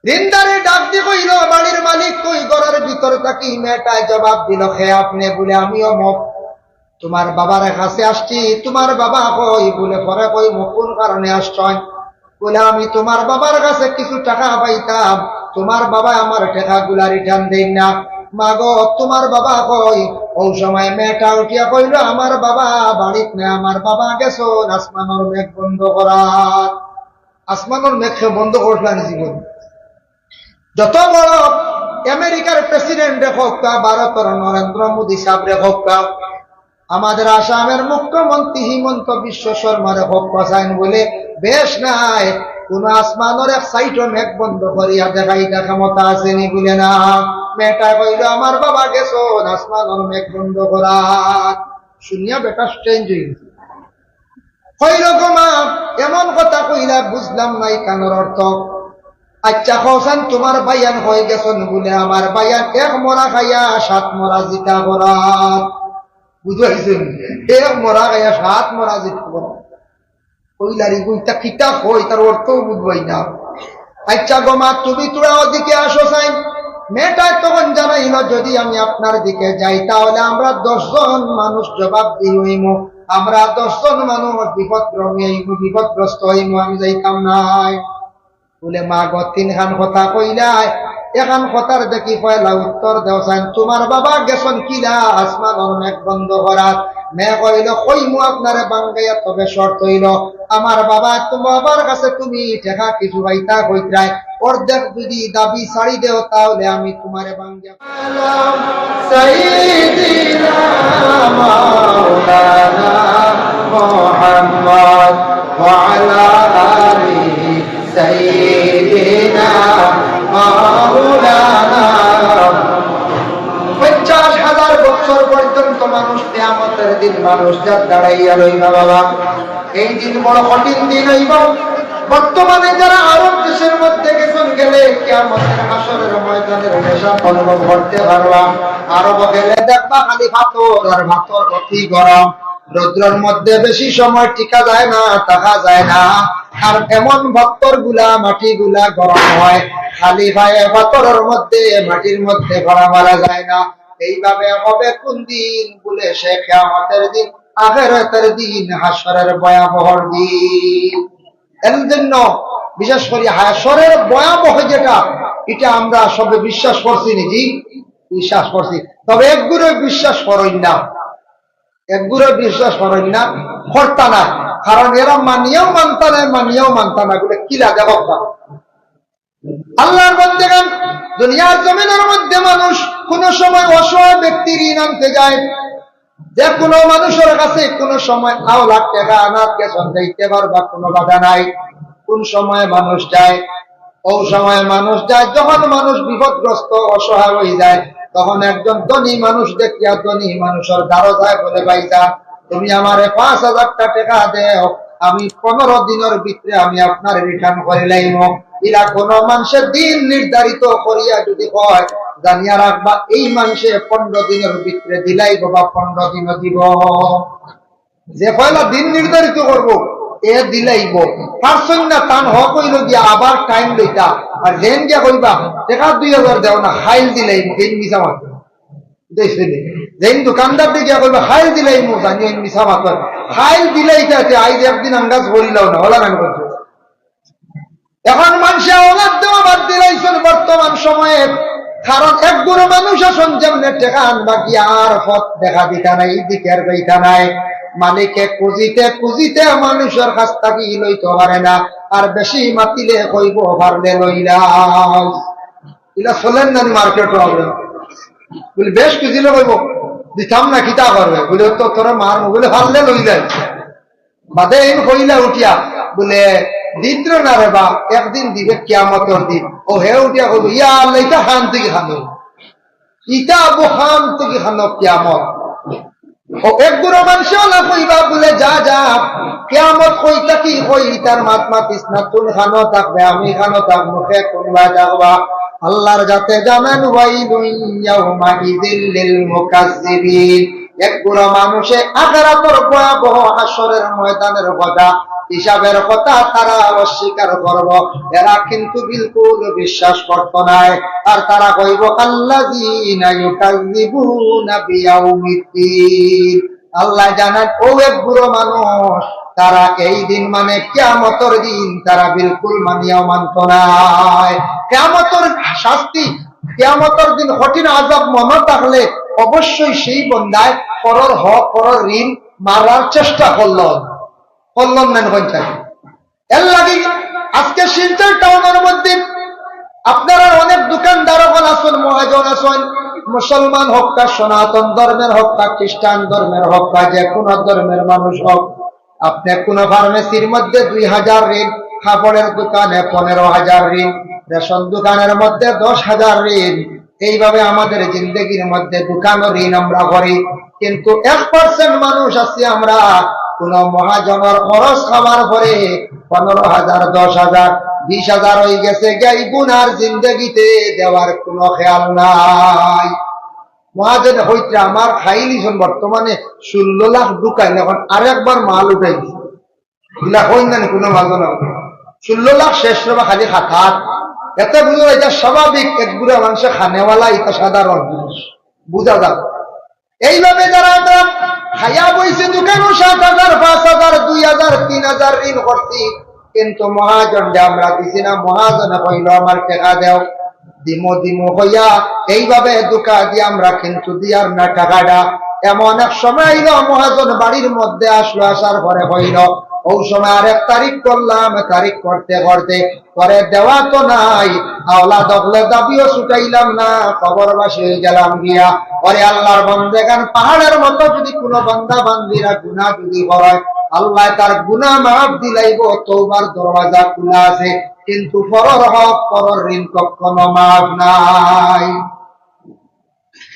A: রিন্দারে ডাক দিয়ে কইল বাড়ির মালিক কই? ঘরের ভিতর থাকি মেয়েটায় জবাব দিল খে আপনি বলে আমিও মক তোমার বাবার কাছে আসছি। তোমার বাবা কই? বলে পরে কই কোন কারণে আসছয়? বলে আমি তোমার বাবার কাছে কিছু টাকা পাইতাম, তোমার বাবা আমার টাকা গুলা রিটার্ন দেন না। মাগো তোমার বাবা কই? ওই সময় মেয়েটা উঠিয়া কইল আমার বাবা বাড়িতে না, আমার বাবা গেছো আসমানোর মেঘ বন্ধ করার। আসমানোর মেঘ বন্ধ করলেন জীবন। যত বড় আমেরিকার প্রেসিডেন্ট হোক, ভারতের নরেন্দ্র মোদী সাহেব হোক, আমাদের আসামের মুখ্যমন্ত্রী হিমন্ত বিশ্ব শর্মার হোক চাইন বলে বেশ নাই, কোন আসমানের এক সাইটও মেঘ বন্ধ করিয়া দেখাইটা ক্ষমতা আসেনি বলে না। মেয়েটা কইল আমার বাবা গেছো আসমানের মেঘ বন্ধ করা। শুনিয়া বেটা স্ট্রেঞ্জ হয়ে গেছে। কইল গো মা এমন কথা কইলা বুঝলাম নাই কানের অর্থ। আচ্ছা কৌসান তোমার বায়ান হয়ে গেছেন বলে আমার বায়ান এক মরা খাইয়া সাত মরা জিতা করার। বুঝাইছেন? এক মরা খাইয়া সাত মরা জিতা করা কইলারি বইটা কিতা কই তার অর্থও বুঝবাই না। আচ্ছা গো মা তুমি তোরা ওদিকে আসো চাই। মেয়েটায় তখন জানাইল যদি আমি আপনার দিকে যাই তাহলে আমরা 10 জন মানুষ জবাব দিইম, আমরা 10 জন মানুষ বিপদগ্রস্ত হইম, আমি যাইতাম নাই। বলে মা গো 3 খান কথা কইলাই, এখান কথার দেখি পয়লা উত্তর দেও চাই। তোমার বাবা গেছন কিলা আসমানের মেঘ বন্ধ করার। মেয়ে কইল কইমু আপনারে বাঙ্গাইয়া, তবে শর্ত হইল আমার বাবা তোমার বাবার কাছে তুমি টাকা কিছু পাইতা কইত্রাই, অর্ধেক যদি দাবি ছাড়ি দেও তাহলে আমি তোমারে বাঙ্গিয়া। সাইয়্যিদিনা মাওলানা মুহাম্মদ ওয়া আলা আলিহি সাইয়্যিদিনা মাওলানা। 50,000 বছর পর্যন্ত মানুষ কিয়ামতের দিন মানুষ যা দাঁড়াইয়া রইবা বাবা। এই দিন বড় কঠিন দিন হইব। বর্তমানে যারা আরব দেশের মধ্যে গেছেন গেলে কিয়ামতের হাসরের ময়দানের নেশা অনুভব করতে পারবা। আরব গেলে দেখবা খালি পাথর আর পাথর, অতি গরম, রৌদ্রের মধ্যে বেশি সময় টিকা যায় না, থাকা যায় না। আর এমন পাথর গুলা মাটি গুলা গরম হয়, খালি পায়ে পাথরের মধ্যে মাটির মধ্যে ভরা মারা যায় না। এইভাবে হবে কোন দিন? বলে সে কিয়ামতের দিন, আখিরাতের দিন, হাসরের ভয়াবহ দিন। এর জন্য বিশেষ করে হাসরের ভয়াবহ যেটা, এটা আমরা সবে বিশ্বাস করছি নাকি? বিশ্বাস করছি। তবে একগুলো বিশ্বাস করেন না, একগুলো বিশ্বাস করেন না, করতা না। কারণ এরা মানিয়েও মানতা না, মানিয়েও মানতা না। এগুলো কি লাগে কথা? আল্লাহর বান্দাগণ, দুনিয়ার জমিনের মধ্যে মানুষ কোন সময় অসহায় ব্যক্তি ঋণ আনতে যায়, যে কোনো মানুষের কাছে কোন সময় 1 লাখ টাকা আনাকে সন্ধাইতে পারবা কোনো বাধা নাই। কোন সময় মানুষ যায়? ও সময় মানুষ যায় যখন মানুষ বিপদগ্রস্ত অসহায় হয়ে যায়, তখন একজন ধনী মানুষ দেখিয়া ধনী মানুষের দ্বারা যায় বলে ভাইজা তুমি আমারে 5,000 টাকা দেও, আমি 15 দিনের ভিতরে আমি আপনার রিটার্ন করে লাইম। এরা কোন মানুষের দিন নির্ধারিত করিয়া যদি হয়, জানিয়া রাখবা এই মানুষে 15 দিনের ভিতরে দিলাই বাবা 15 দিন দিব। যে পয়লা দিন নির্ধারিত করবো এ দিলাইব, পারছেন না তান হক হইল গিয়া আবার টাইম লইতা। আর যেন গিয়া কইবা টাকা 2,000 দেও না, খাইল দিলাইব, এই মিছা মাত্র দেখছেন। যেন দোকানদার দিকে কইবা খাইল দিলাইব, জানি এই মিছা মাত্র। খাইল দিলাইতে আইজ একদিন আন্দাজ করিলাও না, হলা কেন করছো? এখন মানুষে অনাথ দেওয়া বাদ দিলাইছেন বর্তমান সময়ে। কারণ একগুলো মানুষ আসন যেমন টেকা আনবা কি আর পথ দেখা দিতা নাই, দিকে আর যাইতা নাই। মালিকে খুঁজিতে খুঁজিতে মানুষের কাছ থেকে লইতে পারে না, আর বেশি মাতিলে কইব পারলে লইলাম। এটা চলেন না মার্কেট হবে বলে বেশ খুঁজিলে কইব দিতাম না, কিতা করবে বলে তো তোরা মার বলে পারলে লই যায় বাদে এই কইলা উঠিয়া বলে দিদ্র না রে বা একদিন দিবে কিয়ামতের দিন। ও হে উঠিয়া কইব ইয়া আল্লাহ ইটা খান থেকে খানো, ইটা আবু খান থেকে খানো কিয়ামত। ও এক গুরু মানুষ না কইবা বলে যা যা কিয়ামত কইতা কি কই তার মাত মাতিস না, তুই খানো থাকবে আমি খানো থাক, মুখে কোনবা থাকবা আল্লাহর যাতে জানান ওয়াইলুন ইয়াউমা ইযিল লিল মুকাজ্জিবিন। এক গুরু মানুষে আখিরাতের ভয়াবহ হাসরের ময়দানের কথা, হিসাবের কথা তারা অস্বীকার করব, এরা কিন্তু বিলকুল বিশ্বাস করত না। আর তারা কইব আল্লাযীনা ইউকাযযিবুনা বিয়াউমিদ্দিন। আল্লাহ জানেন ও এক বুড়ো মানুষ, তারা এই দিন মানে কিয়ামতের দিন তারা বিলকুল মানিয়াও মানত না। কিয়ামতের শাস্তি, কিয়ামতের দিন কঠিন আযাব মনে থাকলে অবশ্যই সেই বন্দায় পরর হক পরর ঋণ মারার চেষ্টা করলো নেন পঞ্চায়েত। এর লাগে আজকে শিলচর টাউনের মধ্যে আপনারা অনেক দোকানদার আছেন, মহাজন আছেন, মুসলমান হোক বা সনাতন ধর্মের হোক বা খ্রিস্টান ধর্মের হোক বা যে কোনো ধর্মের মানুষ হোক, আপনি কোন ফার্মেসির মধ্যে 2000 ঋণ, কাপড়ের দোকানে 15,000 ঋণ, রেশন দোকানের মধ্যে 10,000 ঋণ। এইভাবে আমাদের জিন্দগির মধ্যে দোকান ঋণ আমরা করি, কিন্তু 1% মানুষ আছি আমরা কোন মহাজনের খরচ খাবার পরে 15,000, 10,000, 20,000 হয়ে গেছে গাই গুনার জিন্দগিতে দেওয়ার কোনো খেয়াল নাই। মহাজন হইতে আমার খাইলিছেন বর্তমানে 16 লাখ ঢুকাইল, এখন আরেকবার মাল উঠাই দিচ্ছে, এগুলা হই না কোনো ভালো না। 16 লাখ শেষ রবা খালি খাতার, এতে বুঝো এটা স্বাভাবিক, এক গুড়া মানুষে খানেওয়ালা, এটা সাধারণ জিনিস বুঝা যাবে। এইভাবে যারা খাইয়া বইছে দোকান 7,000, 5,000, 2,000, 3,000 ঋণ করছি, কিন্তু মহাজন আমরা দিছি না। মহাজনে কইল আমার টাকা দেও, দিমো দিমো হইয়া এইভাবে দোকা দিয়ে আমরা কিন্তু দিয়ার না টাকাটা। এমন এক সময় আইল, মহাজন বাড়ির মধ্যে আসলো, আসার পরে হইল ও সময় আরেক তারিখ করলাম, তারিখ করতে করতে পরে দেওয়া তো নাই, আওলা দখলে দাবিও ছুটাইলাম না, খবরবাসী হয়ে গেলাম গিয়া। পরে আল্লাহর বন্দেগান পাহাড়ের মতো যদি কোনো বান্দা বান্দিরা গুনাহ যদি হয়, আল্লাহ তার গুনাহ মাফ দিলাইব, তওবার দরওয়াজা খোলা আছে, কিন্তু পরর হক পরর ঋণ কখনো মাফ নাই,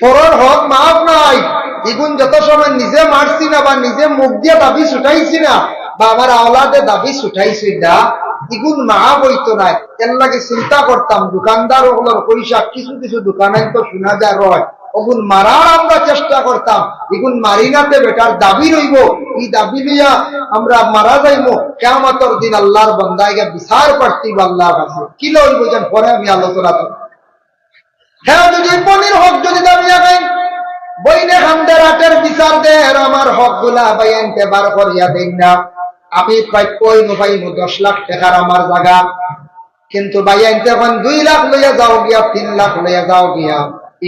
A: পরর হক মাফ নাই। এগুন যত সময় নিজে মারছি না বা নিজে মুখ দিয়ে দাবি ছুটাইছি না বা আমার আওলাদে দাবি ছুটাইছি না, এগুন মাফ হইতো নাই। এর লাগে চিন্তা করতাম দোকানদার ওগুলোর পয়সা কিছু কিছু দোকানে তো শোনা যায় রয়, ওগুন মারার আমরা চেষ্টা করতাম, এগুন মারি নাতে বেটার দাবি রইব, এই দাবি লইয়া আমরা মারা যাইব। কিয়ামতের দিন আল্লাহর বান্দাকে বিচার করতেই আল্লাহর কাছে কি লইব যেন পরে আমি আলোচনা করব। হ্যাঁ, যদি পনির হক যদি দাবি আগাই বইনে খান্দের আটের বিচার দেন, আমার হক গুলা বাইনতে বার করিয়া দেন না। আমি পাইব 10 লাখ টাকার আমার জায়গা, কিন্তু বাইনতে এখন 2 লাখ লইয়া যাও গিয়া, 3 লাখ লইয়া যাও গিয়া,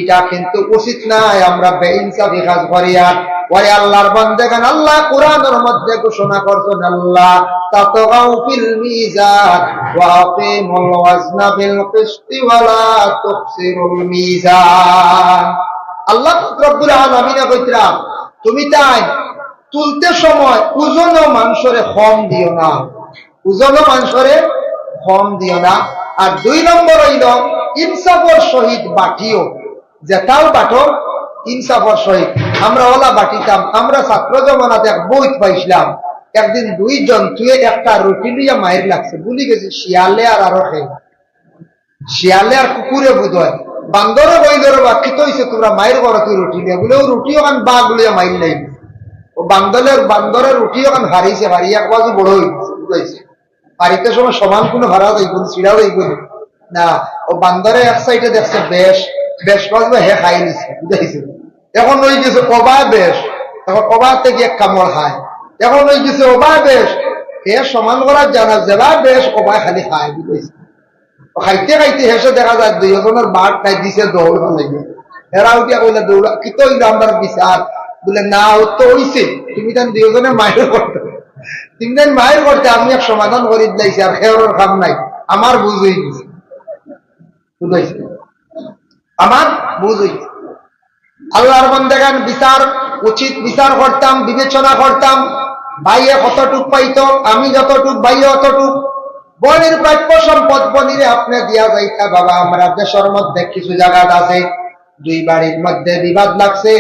A: এটা কিন্তু উচিত নাই। আমরা বেইনসাফি কাজ করিয়া পরে আল্লাহর বান্দাগান আল্লাহ কোরআনের মধ্যে ঘোষণা করছেন, আল্লাহ তাতগাউ ফিল মিজান ওয়া আকিমুল ওয়াজনা বিল কিসতি ওয়া লা তুখসিরুল মিজান। আল্লাহ রব্বুল আলামিন কইতরা তুমি তাই তুলতে সময় ওজনও মানুষরে কম দিও না, ওজনও মানুষরে কম দিও না। আর 2 নম্বর হইল ইনসাফের সহিত বাটিও, যেটাও বাটো ইনসাফের সহিত। আমরা ওলা বাটিতাম, আমরা ছাত্র জমানাতে এক বই পাইছিলাম, একদিন 2 জন্তুয়ে একটা রুটি লইয়া মায়ের লাগছে, ভুলি গেছি শিয়ালে আর আরো শিয়ালে আর কুকুরে বুধয় বান্দরে বইলের বাক্ষিত হয়েছে তোমরা মায়ের ঘরতে রুটি লিয়া বলে, ও রুটি ওখান বাঘ লইয়া মাইর লাগবে, ও বান্দরের রুটি ওখান হারিয়েছে, হারিয়ে এক বাজু বড় হয়েছে, হারিতে সময় সমান কোনো হারা যাইব চিড়াও যাইব না। ও বান্দরে এক সাইডে দেখছে বেশ বেশ বাজবে, হে খাই নিছে বুঝাইছে। এখন ওই গেছে অবা বেশ, এখন অবাতে গিয়ে কামড় খায়, এখন ওই গেছে অবা বেশ, হে সমান করার জানা জেলা বেশ, অবায় খালি খায় বুঝাইছে। খাইতে খাইতে হেসে দেখা যায় 2 জনের বাঘ খাই দিছে, দৌড় লাগে। এরা উঠিয়া কইলে দৌড়া কি তো আমরা বিচার বলে না, ও তো হইছে তুমি তান দুজনে মায়ের করতে, তুমি তান মায়ের করতে, আমি এক সমাধান করে দিলাইছি, আর খেয়ার কাম নাই। আমার বুঝ হয়ে গেছে, বুঝাইছে আমার বুঝ হয়ে গেছে। আল্লাহর বান্দাগান বিচার উচিত বিচার করতাম, বিবেচনা করতাম। ভাইয়ে কতটুক পাইতো, আমি যতটুক, ভাইয়ে অতটুক। বনির প্রাপ্য সম্পদ বনিরে আপনি দিয়া যাইতা। বাবা, আমরা দেশের মধ্যে কিছু জায়গা আছে, দুই বাড়ির মধ্যে বিবাদ লাগছে,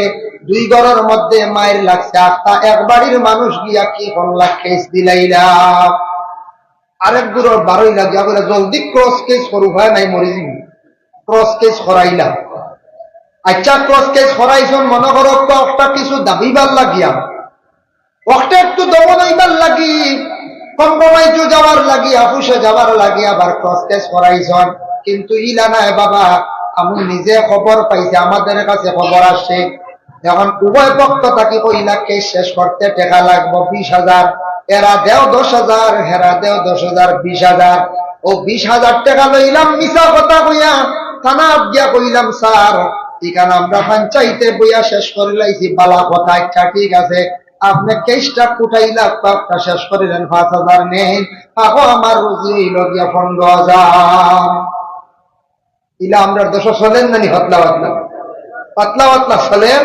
A: দুই ঘরের মধ্যে মায়ের লাগছে, আস্তা এক বাড়ির মানুষ গিয়া কি 1 লাখ কেস দিলাইলাম, আরেক গুড়োর 12 লাগিয়া বলে জলদি ক্রস কেস করু, হয় নাই মরিজি, ক্রস কেস করাইলাম। আচ্ছা, ক্রস কেস করাইছন, মনে করো একটা কিছু দাবিবার লাগিয়া, একটা একটু দমন হইবার লাগি, কম্প্রোমাইজও যাওয়ার লাগি, অফিসে যাওয়ার লাগি, আবার ক্রস কেস করাইছন। কিন্তু ইলা নাই বাবা, আমি নিজে খবর পাইছি, আমাদের কাছে খবর আসছে, এখন উভয় পক্ষ থাকি কইলা কেস শেষ করতে টাকা লাগবো 20,000, এরা দেও 10,000, হেরা দেও 10,000, 20,000। ও 20,000 টাকা লইলাম, মিছা কথা কইয়া থানা গিয়া কইলাম, স্যার এখানে আমরা পঞ্চায়েতে বইয়া শেষ করে লাইছি, বালা কথা। আচ্ছা ঠিক আছে, আপনি কেসটা কুঠাইলা একটা শেষ করিলেন, 5,000 নেন, আহো আমার রুজি হইল গিয়া 15,000। ইলা আমরা দেশ চলেন নানি হতলা পাতলা পাতলা পাতলা চলেন,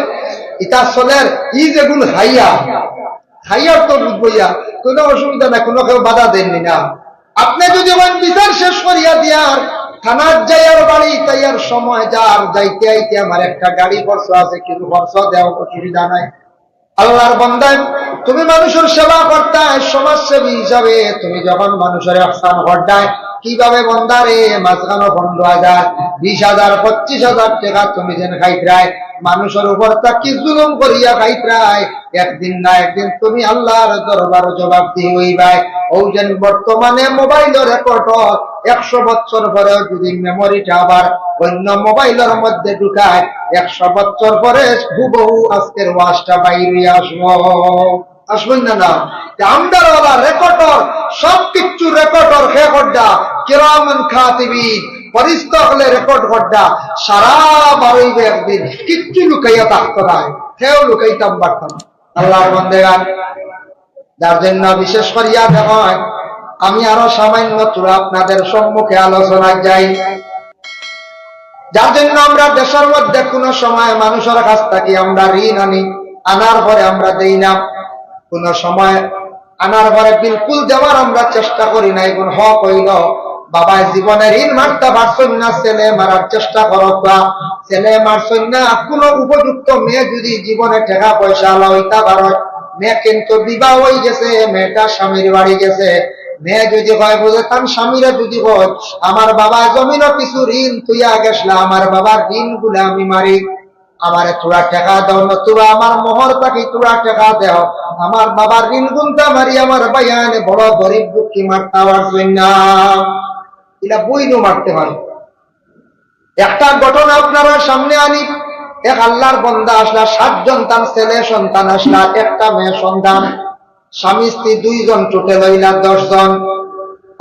A: ইটা চলের ই যেগুলো খাইয়ার তো বুঝবইয়া কোনো অসুবিধা নাই, কোনো কেউ বাধা দেননি না। আপনি যদি বিচার শেষ করিয়া দিয়ার থানার যাইয়ার বাড়ি তাইয়ার সময় যার যাইতে আইতে আমার একটা গাড়ি খরচ আছে, কিন্তু খরচ দেওয়া অসুবিধা নাই। আল্লাহর বান্দা, তুমি মানুষের সেবা করতায়, সমাজসেবী হিসাবে তুমি যখন মানুষের ihsan করতায়, কিভাবে বন্দারে মাঝখানো 15,000, 20,000, 25,000 টাকা তুমি যেন খাইত্রায়, মানুষের উপর তাকি জুলুম করিয়া খাইত্রায়, একদিন না একদিন তুমি আল্লাহর দরবার জবাবদিহি হইবাই। ও যেন বর্তমানে মোবাইলের রেকর্ড 100 বছর পরে যদি মেমোরিটা আবার অন্য মোবাইলের মধ্যে ঢুকায়, 100 বছর পরে হুবহু আজকের ওয়াজটা বাইরে আসবেন না না। আমদারওয়ালা রেকর্ডর সবকিছু রেকর্ডর রেকর্ডটা কিরামান কাতিবিন ফেরেশতা হলে রেকর্ড করডা সারা বারইবে একদিন কিচ্ছু লুকাইয়া থাকতো না, কেউ লুকাইতাম পারতাম। আল্লাহর বান্দাগান, যার জন্য বিশেষ করিয়া দেখেন, আমি আরো সামান্য তোরা আপনাদের সম্মুখে আলোচনায় যাই। যার জন্য আমরা দেশের মধ্যে কোন সময় মানুষের কাছ থেকে আমরা ঋণ আনি, আনার পরে আমরা দেই না, কোন সময় আনার পরে বিলকুল দেওয়ার আমরা চেষ্টা করি না। এখন হক হইল বাবা জীবনে ঋণ মারতে পারছেন না, ছেলে মারার চেষ্টা করো, বা ছেলে মারছেন না, কোন উপযুক্ত মেয়ে যদি জীবনে টাকা পয়সা লইতা পারো, মেয়ে কিন্তু বিবাহ হয়ে গেছে, মেয়েটা স্বামীর বাড়ি গেছে, মেয়ে যদি হয় বুঝে তার স্বামীরা যদি হয় আমার বাবা জমিনও কিছু ঋণ তুইয়া গেছলা, আমার বাবার ঋণ গুলো আমি মারি, আমার তোরা টাকা দাও না, তোরা আমার মোহর পাখি তোরা টাকা দেও, আমার বাবার ঋণ গুনটা মারি, আমার বাইয়ানে বড় গরিব দুঃখী মারতে পারছেন না, এটা বইনও মারতে পারে। একটা ঘটনা আপনারা সামনে আনি, এক আল্লাহর বান্দা আসলা, 7 জন তার ছেলে সন্তান আসলা, একটা মেয়ে সন্তান, স্বামী স্ত্রী 2 জন, টোটাল হইলা 10 জন।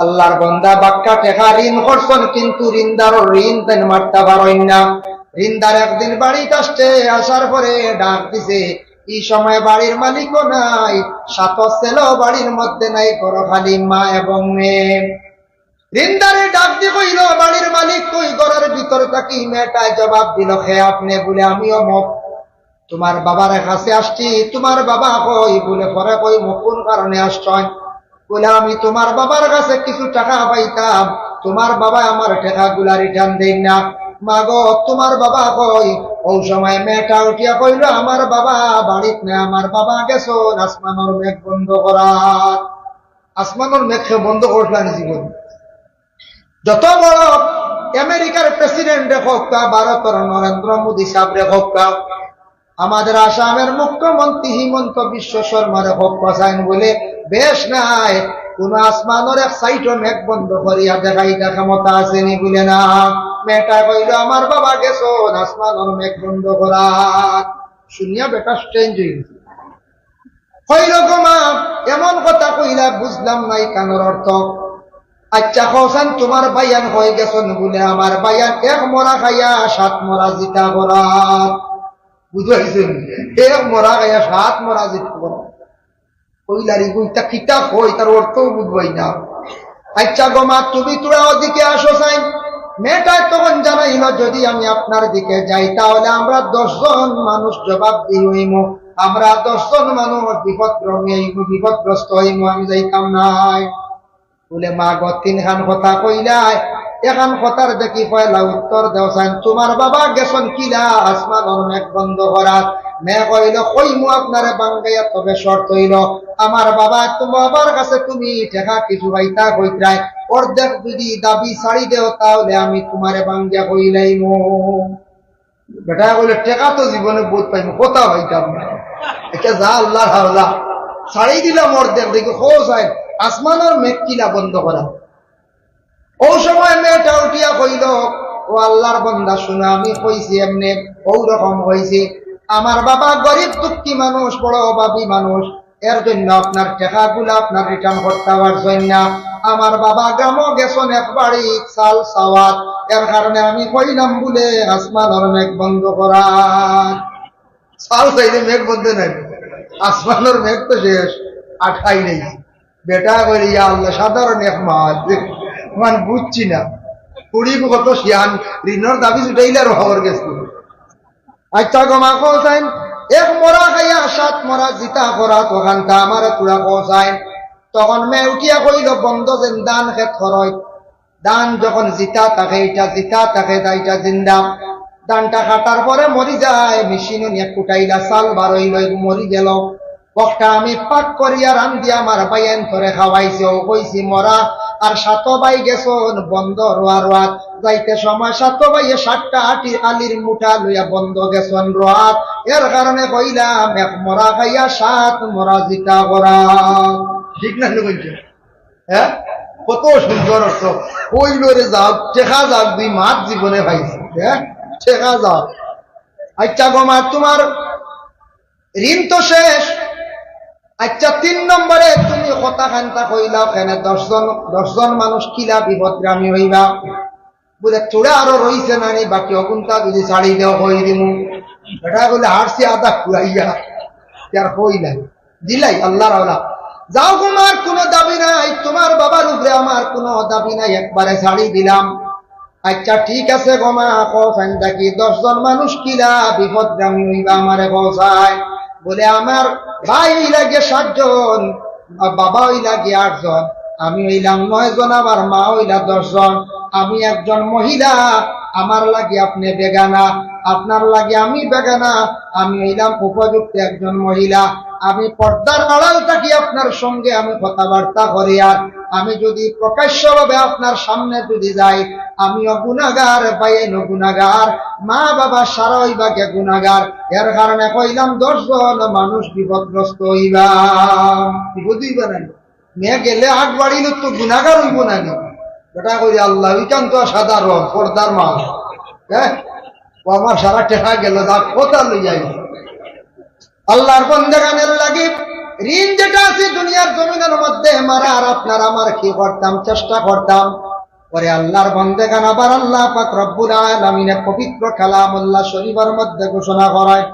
A: আল্লাহর বান্দা বাক্কা টাকা ঋণ করছেন, কিন্তু ঋণদারও ঋণ দেন মারতে পারেন না। ঋণদার একদিন বাড়িতে আসছে, আসার পরে ডাক দিছে, এই সময় বাড়ির মালিকও নাই, 7 ছেলে বাড়ির মধ্যে নাই, করো খালি মা এবং মেয়ে। ঋণদারে ডাক দিয়ে কইল, বাড়ির মালিক কই? ঘরের ভিতর থাকি মেয়েটায় জবাব দিল, হে আপনি? বলে আমিও মুখ তোমার বাবার কাছে আসছি। তোমার বাবা কই? বলে পরে কই মুখ কোন কারণে আসছেন? বলে আমি তোমার বাবার কাছে কিছু টাকা পাইতাম, তোমার বাবা আমার টাকা গুলা রিটার্ন দেন না। মা গো, তোমার বাবা কই? ওই সময় মেয়েটা উঠিয়া কইল, আমার বাবা বাড়িত না, আমার বাবা গেছো আসমানোর মেঘ বন্ধ করার। আসমানোর মেঘ বন্ধ করলেন জীবন। যত বড় আমেরিকার প্রেসিডেন্ট হোক, ভারতের নরেন্দ্র মোদী সাহেব হোক, আমাদের আসামের মুখ্যমন্ত্রী হিমন্ত বিশ্ব শর্মার হোক, বলে বেশ নাই, কোন আসমানের এক সাইটও মেঘ বন্ধ করিয়া দেখাইটা ক্ষমতা আসেনি বলে না। মেয়েটা কইল, আমার বাবা গেছো আসমানের মেঘ বন্ধ করার। শুনিয়া বেটা স্ট্রেঞ্জ হয়ে গেছে, কইরকম এমন কথা কইলা বুঝলাম নাই কানোর অর্থ। আচ্ছা কৌসান, তোমার বাইয়ান হয়ে গেছেন? বলে আমার বাইয়ান 1 মরা খাইয়া 7 মরা জিতা করা। বুঝাইছেন? 1 মরা খাইয়া 7 মরা জিতা করা। কইলারি কইতা কিতাব হই তার অর্থও বুঝবাই না। আচ্ছা গো মা, তুমি তোরা ওদিকে আসো চাই। মেয়েটায় তখন জানাইল, যদি আমি আপনার দিকে যাই তাহলে আমরা 10 জন মানুষ জবাব দিই হইম, আমরা 10 জন মানুষ বিপদগ্রস্ত হইম, আমি যাইতাম নাই। বলে মা গো, 3 খান কথা কইলাই, এখান কথার দেখি পয়লা উত্তর দেও চাই। তোমার বাবা গেছন কিলা আসমানের মেঘ বন্ধ করার। মেয়ে কইল, কইমু আপনারে বাঙ্গাইয়া, তবে শর্ত হইল আমার বাবা, তোমার বাবার কাছে তুমি টেকা কিছু পাইতা কইত্রাই, অর্ধেক যদি দাবি ছাড়ি দেও তাহলে আমি তোমারে বাঙ্গিয়া কইলাইম। বেটা কইলে, টেকা তো জীবনে বোধ পাইম, কথা হইতাম না। এটা যা আল্লাহর হাওলা, ছাড়ি দিলাম অর্ধেক। দেখি হো সাহেব আসমানের মেঘ কিলা বন্ধ করা। ও সময় মেয়েটা উঠিয়া কইল, ও আল্লাহর বান্দা শুনে, আমি কইছি এমনি ও রকম হয়েছে। আমার বাবা গরিব দুঃখী মানুষ, বড় অভাবী মানুষ, এর জন্য আপনার টাকাগুলো আপনার রিটার্ন করতে পারছেন না। আমার বাবা গ্রামও গেছেন এক বাড়ি চাল সাওয়াত, এর কারণে আমি কইলাম বলে আসমানের মেঘ বন্ধ করা। চাল চাইলে মেঘ বন্ধ নাই, আসমানের মেঘ তো শেষ, আঠাই নেই। বেটা কইল, ইয়া আল্লাহ, সাধারণ এক মাস মান বুঝছি না, কুড়ি কত শিয়ান ঋণর দাবি ছুটাইলে আর খবর গেছিল। আচ্ছা গমা কৌসাইন, এক মরা খাইয়া 7 মরা জিতা করা তখানটা আমার তুরা কৌসাইন। তখন মেয়ে উঠিয়া কইল, বন্ধ যেন দান খেত খরচ, দান যখন জিতা থাকে এটা জিতা থাকে, এটা জিন্দা। দানটা কাটার পরে মরি যায়, মেশিনও নিয়ে কুটাইলা, চাল বারইল, মরি গেল। বকটা আমি পাক করিয়া রান্ধিয়া আমার বাইন করে খাওয়াইছে। ও কইছি মরা আর 7 ভাই গেছন বন্ধ রোয়াত, যাইতে সময় 7 ভাইয়ে 7টা আলির মুঠা লইয়া বন্ধ গেছন রোয়াত। এর কারণে কইলাম এক মরা খাইয়া 7 মরা জিতা করা। ঠিক না কইছে? হ্যাঁ, কত সুন্দর অর্থ। কইল রে যাও, টেকা যাক, 2 মাস জীবনে পাইছি। হ্যাঁ, টেকা যাও। আচ্ছা গমা, তোমার ঋণ তো শেষ। আচ্ছা 3 নম্বরে তুমি কথা খান্তা কইলাও কেন 10 জন মানুষ কিলা বিপদগ্রামী হইবা। বলে তোরা আরো রইছে নানি, বাকি অগুনটা যদি ছাড়ি দেও কই দিমু। এটা বলে হারছি আদা খুয়াইয়া আর কইলাই দিলাই আল্লাহর আওলা। যাও, তোমার কোনো দাবি নাই, তোমার বাবার উপরে আমার কোনো দাবি নাই, একবারে ছাড়ি দিলাম। আচ্ছা ঠিক আছে গমা, কফেন দেখি 10 জন মানুষ কিলা বিপদগ্রামী হইবা আমারে পৌঁছায়। বলে আমার ভাই লাগে 7 জন, বাবা লাগে 8 জন, আমি হইলাম 9 জন, আমার মা হইলা 10 জন। আমি একজন মহিলা, আমার লাগে আপনি বেগানা, আপনার লাগে আমি বেগানা। আমি হইলাম উপযুক্ত একজন মহিলা, আমি পর্দার আড়াল থাকি আপনার সঙ্গে আমি কথাবার্তা করি। আর আমি যদি প্রকাশ্যভাবে আপনার সামনে যদি যাই, আমিও গুনাহগার, ভাইয়েনও গুনাহগার, মা বাবা সারাই বাগে গুনাহগার। এর কারণে কইলাম 10 জন মানুষ বিপদগ্রস্ত হইবা। বিপদ হইবা না, মেয়ে গেলে 8 বাড়িল তো গুনাহগার হইব না। এটা কই আল্লাহ, ওইখান তো সাধারণ পর্দার মাল। হ্যাঁ, ও আমার সারা টেকা গেল, তার কথা লইয়া আল্লাহর বন্দেগানের লাগি ঋণ যেটা আছে দুনিয়ার জমিনের মধ্যে মারার আপনার আমার কি করতাম, চেষ্টা করতাম। পরে আল্লাহর বন্দেগান আবার আল্লাহ পাক রব্বুল আলামিনের পবিত্র কালামুল্লাহ শরীফের মধ্যে ঘোষণা করায়,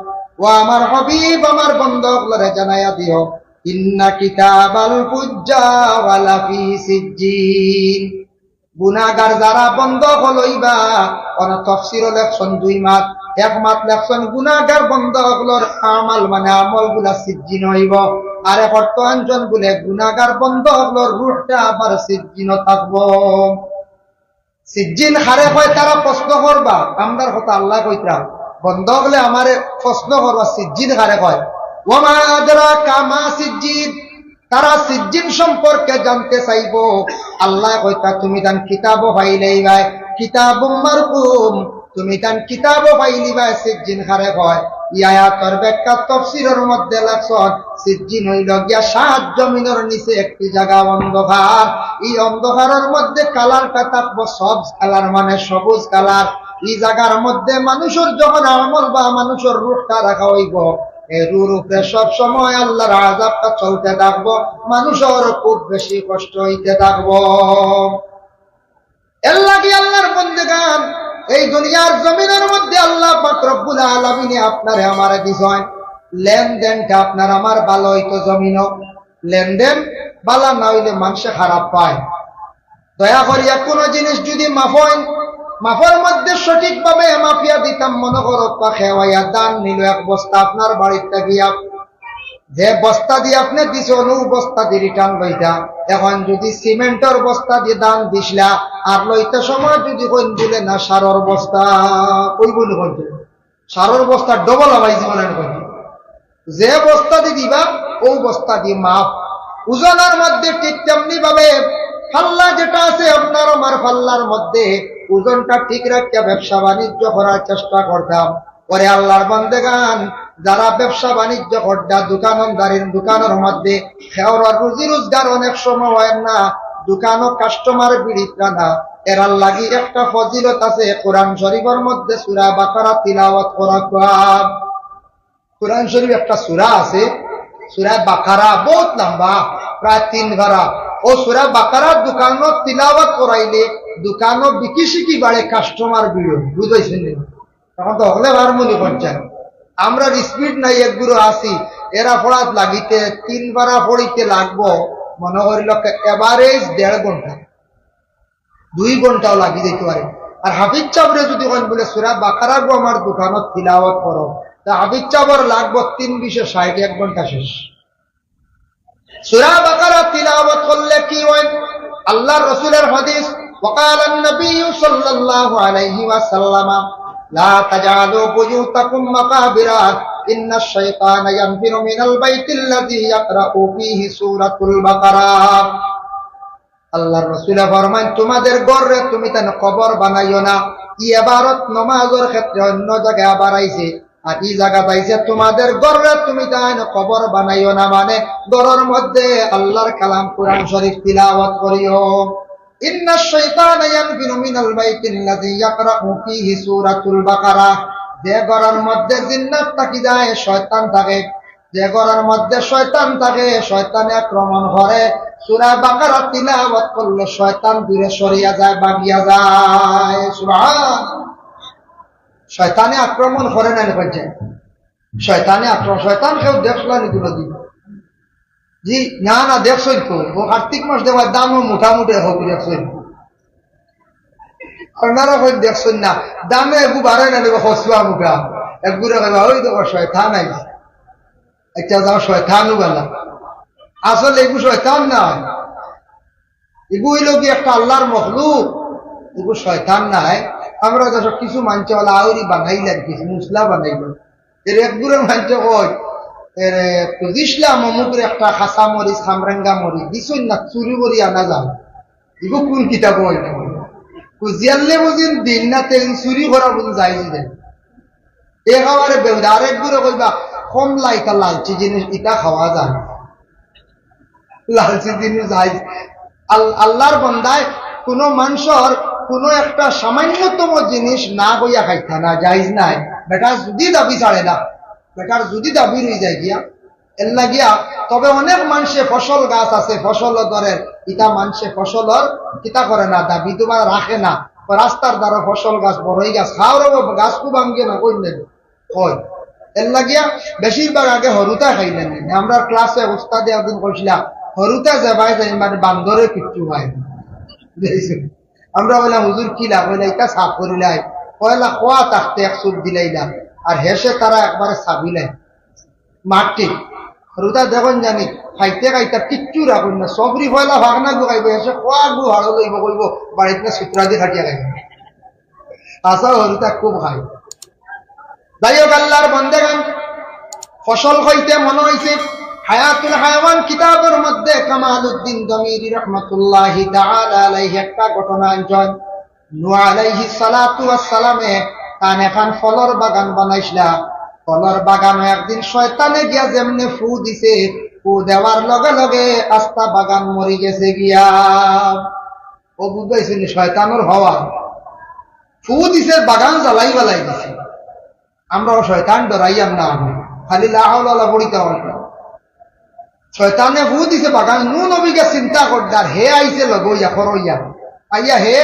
A: ও আমার হাবিব, আমার বন্দাগুলোরে জানাইয়া দিও, ইন্না কিতাবাল ফুজ্জার লাফি সিজ্জিন। গুনাহগার যারা বন্ধ হলইবা, কোন তাফসীর লেখছেন 2 মাস, 1 মাস লেখছেন গুনাহগার বন্ধ হলর আমাল মানে আমলগুলা সিজ্জিন হইব। আরে বর্তমান বলে গুনাহগার বন্ধ হলর রূহটা আবার সিজ্জিন থাকবো। সিজ্জিন হারে হয় তারা প্রশ্ন করবা, আমরার কথা আল্লাহ কইতা বন্ধ হলে আমারে প্রশ্ন করবা সিজ্জিন হারে হয়। ওমা আদরাকা মা সিজ্জিন, তারা সিজ্জিন সম্পর্কে জানতে চাইব। আল্লাহ কইতা তুমি তান কিতাবও পাইলেই ভাই, কিতাবুম মারকুম, তুমি তান কিতাবও পাইলি ভাই সিজ্জিন হারে হয়। আয়াতের ব্যাখ্যা তাফসীরের মধ্যে লেখছেন, সিজ্জিন হইল গিয়া 7 জমিনের নিচে একটি জায়গা অন্ধকার। এই অন্ধকারের মধ্যে কালারটা থাকবো সব কালার মানে সবুজ কালার। এই জায়গার মধ্যে মানুষের যখন আমল বা মানুষের রূপটা রাখা হইব, এই রূপে সব সময় আল্লাহর আযাবটা চলতে থাকবো, মানুষের খুব বেশি কষ্ট হইতে থাকবো। এর লাগি আল্লাহর বন্দেগান এই দুনিয়ার জমিনের মধ্যে আল্লাহ পাক রব্বুল আলামিন আপনারে আমারে দিছেন, লেনদেনটা আপনার আমার ভালো হইতো জমিনও। লেনদেন বালা না হইলে মানুষে খারাপ পায়। দয়া করিয়া কোন জিনিস যদি মাফের মধ্যে সঠিকভাবে মাফিয়া দিতাম, মনে করো খেওয়াইয়া দান নিল এক বস্তা আপনার বাড়িতে গিয়া, যে বস্তা দিয়ে আপনি দিছ বস্তা দিয়ে রিটার্ন লইতা। এখন যদি সিমেন্টের বস্তা দিয়ে দান দিসলা আর লইতে সময় যদি কইন দিলে না সারর বস্তা, ওই বলি বলতে সারর বস্তা ডবল হবাইছি বলেন কইতে, যে বস্তা দিয়ে দিবা ওই বস্তা দিয়ে মাপ। ওজনের মধ্যে ঠিক তেমনি ভাবে পাল্লা যেটা আছে আপনার আমার পাল্লার মধ্যে ওজনটা ঠিক রাখিয়া ব্যবসা বাণিজ্য করার চেষ্টা করতাম। পরে আল্লাহর বান্দেগান যারা ব্যবসা বাণিজ্য করতা, দোকানের মধ্যে খেওয়ার রুজি রোজগার অনেক সময় হয় না, দোকানও কাস্টমার বিড়িতা না, এরার লাগি একটা ফজিলত আছে। কোরআন শরীফের মধ্যে সূরা বাকারা তিলাওয়াত করা। কোরআন শরীফ একটা সূরা আছে, সূরা বাকারা, বহুত লম্বা, প্রায় 3 ধারা। ও সূরা বাকারার দোকানত তিলাওয়াত করাইলে দোকানও বিকি শিকি বাড়ে, কাস্টমার বিড়ো, বুঝাইছেন? তখন তো হলে বার মনে করছেন আমরা স্পিড নাই একগুলো আসি, এরা পড়াত লাগিতে 3 বার পড়িতে লাগবো মনে করিল এভারেজ 1.5 ঘন্টা, 2 ঘন্টাও লাগি যেতে পারে। আর হাফিজ চাবরে যদি বলে সূরা বাকারা গো আমার দোকানত তিলাওয়াত করো, তা হাফিজ চাবর লাগবো 3-20-60, 1 ঘন্টা শেষ। সূরা বাকারা তিলাওয়াত করলে কি হয়? আল্লাহর রাসূলের হাদিস, وقال النبي صلى الله عليه وسلم لا تجعلوا بيوتكم مقابر إن الشيطان ينفر من البيت الذي يقرأ فيه سورة البقرة। আল্লাহর রাসূল ফরমান তোমাদের ঘরে তুমি তান কবর বানাইও না। এই ইবারত নামাজের ক্ষেত্রে অন্য জায়গায় আবার আইছে, আর এই জায়গা পাইছে তোমাদের ঘরে তুমি তান কবর বানাইও না, মানে ঘরের মধ্যে আল্লাহর কালাম কোরআন শরীফ তিলাওয়াত করিও। ইন্না শাইতানা ইয়ানফিরু মিনাল বাইতিল্লাযী ইয়াকরাউ ফীহি সূরাতুল বাকারা, যে ঘরের মধ্যে জিন্নাত থাকি যায়, শয়তান থাকে, যে ঘরের মধ্যে শয়তান থাকে, শয়তানে আক্রমণ করে। সূরা বাকারা তিলাওয়াত করলে শয়তান দূরে সরিয়া যায়, ভাগিয়া যায়। সুবহান। শয়তানে আক্রমণ করে না কইছে, শয়তানে আক্রমণ, শয়তান কেউ দেখলানি দুটো দিন জি না না দেখছই তো, ও কার্তিক মাস দেওয়ার দামও মোটামুটি হোক, দেখছই আপনারা কই দেখছই না, দামে একটু বাড়ে না দেবো হসুয়া মুখা একগুড়ে কইবা ওই দেখো শয়তান আইছে, একটা যাও শয়তানও গেল। আসলে এগু শয়তান না, এগু হইল কি একটা আল্লাহর মখলুক, এগু শয়তান নাই। আমরা যখন কিছু মানছে বলে আউরি বানাইলেন, কিছু মুসলা বানাইলেন, এর একগুড়ে মানছে কই দিসলাম অমুকের একটা খাসা মরিচ, খামরেঙ্গা মরিচ দিছই না, চুরি করি আনা যায়। এগু কোন কিতাব হয় না, কুজিয়ালে বুঝিন দিন না তেল চুরি করা বুঝি যাই দেন একেবারে বেউদা। আরেক দূরে কইবা কমলা, এটা লালচি জিনিস, এটা খাওয়া যায়, লালচি জিনিস যাই। আল্লাহর বন্দায় কোন মানুষের কোন একটা সামান্যতম জিনিস না কইয়া খাইতা না, জাইজ নাই। বেটা যদি দাবি ছাড়ে না, বেটার যদি দাবি রয়ে যায় গিয়া এর লাগিয়া, তবে অনেক মানুষে ফসল গাছ আছে, ফসল ধরের ইটা মানুষে ফসলর কিতা করে না, দাবি তোমার রাখে না। রাস্তার দ্বারা ফসল গাছ, বড়ই গাছ খাওয়ার গাছ খুব ভাঙ্গে না, কই নেব কই এর লাগিয়া বেশিরভাগ আগে হরুতা খাইলেন। আমরা ক্লাসে উস্তাদে একদিন কইছিলাম হরুতা যাবাই যাই মানে বান্দরে কিচ্ছু হয়। আমরা বললাম হুজুর কিলা, বলে এটা সাফ করিলাই, কয়লা খোয়া থাকতে এক চুপ দিলাইলাম, আর হেসে তারা একবারে সাবিলাই মাটি হরুতা দেখুন জানি খাইতে খাইতে কিচ্ছু রাখুন না, সবরি পয়লা ভাগনা গুগাইব, হেসে খোয়া গু হাড়ো লইব, কইব বাড়িতে না সুতরা দিয়ে খাটিয়া খাইব। আসা হরুতা খুব খাই। যাই হোক আল্লাহর বান্দাগান, ফসল খাইতে মনে হয়েছে হায়াতুল হায়াওয়ান কিতাবের মধ্যে কামালউদ্দিন দমিরি রাহমাতুল্লাহি তাআলা আলাইহি একটা ঘটনা আনছেন। নূহ আলাইহিস সালাতু ওয়াস সালামে তান এখন ফলর বাগান বানাইছিলা। ফলর বাগানে একদিন শয়তানে গিয়া যেমনে ফু দিছে, ফু দেওয়ার লগে লগে আস্তা বাগান মরি গেছে গিয়া। ও বুঝাইছিল শয়তানের হওয়া, ফু দিছে বাগান জ্বালাই বালাই দিছে। আমরাও শয়তান ডরাইয়াম না, খালি লা হাওলা ওয়ালা পড়িতে হয়। শয়তানে ফু দিছে বাগান, নূহ নবীকে চিন্তা করদার, হে আইছে লগইয়া করইয়া আইয়া, হে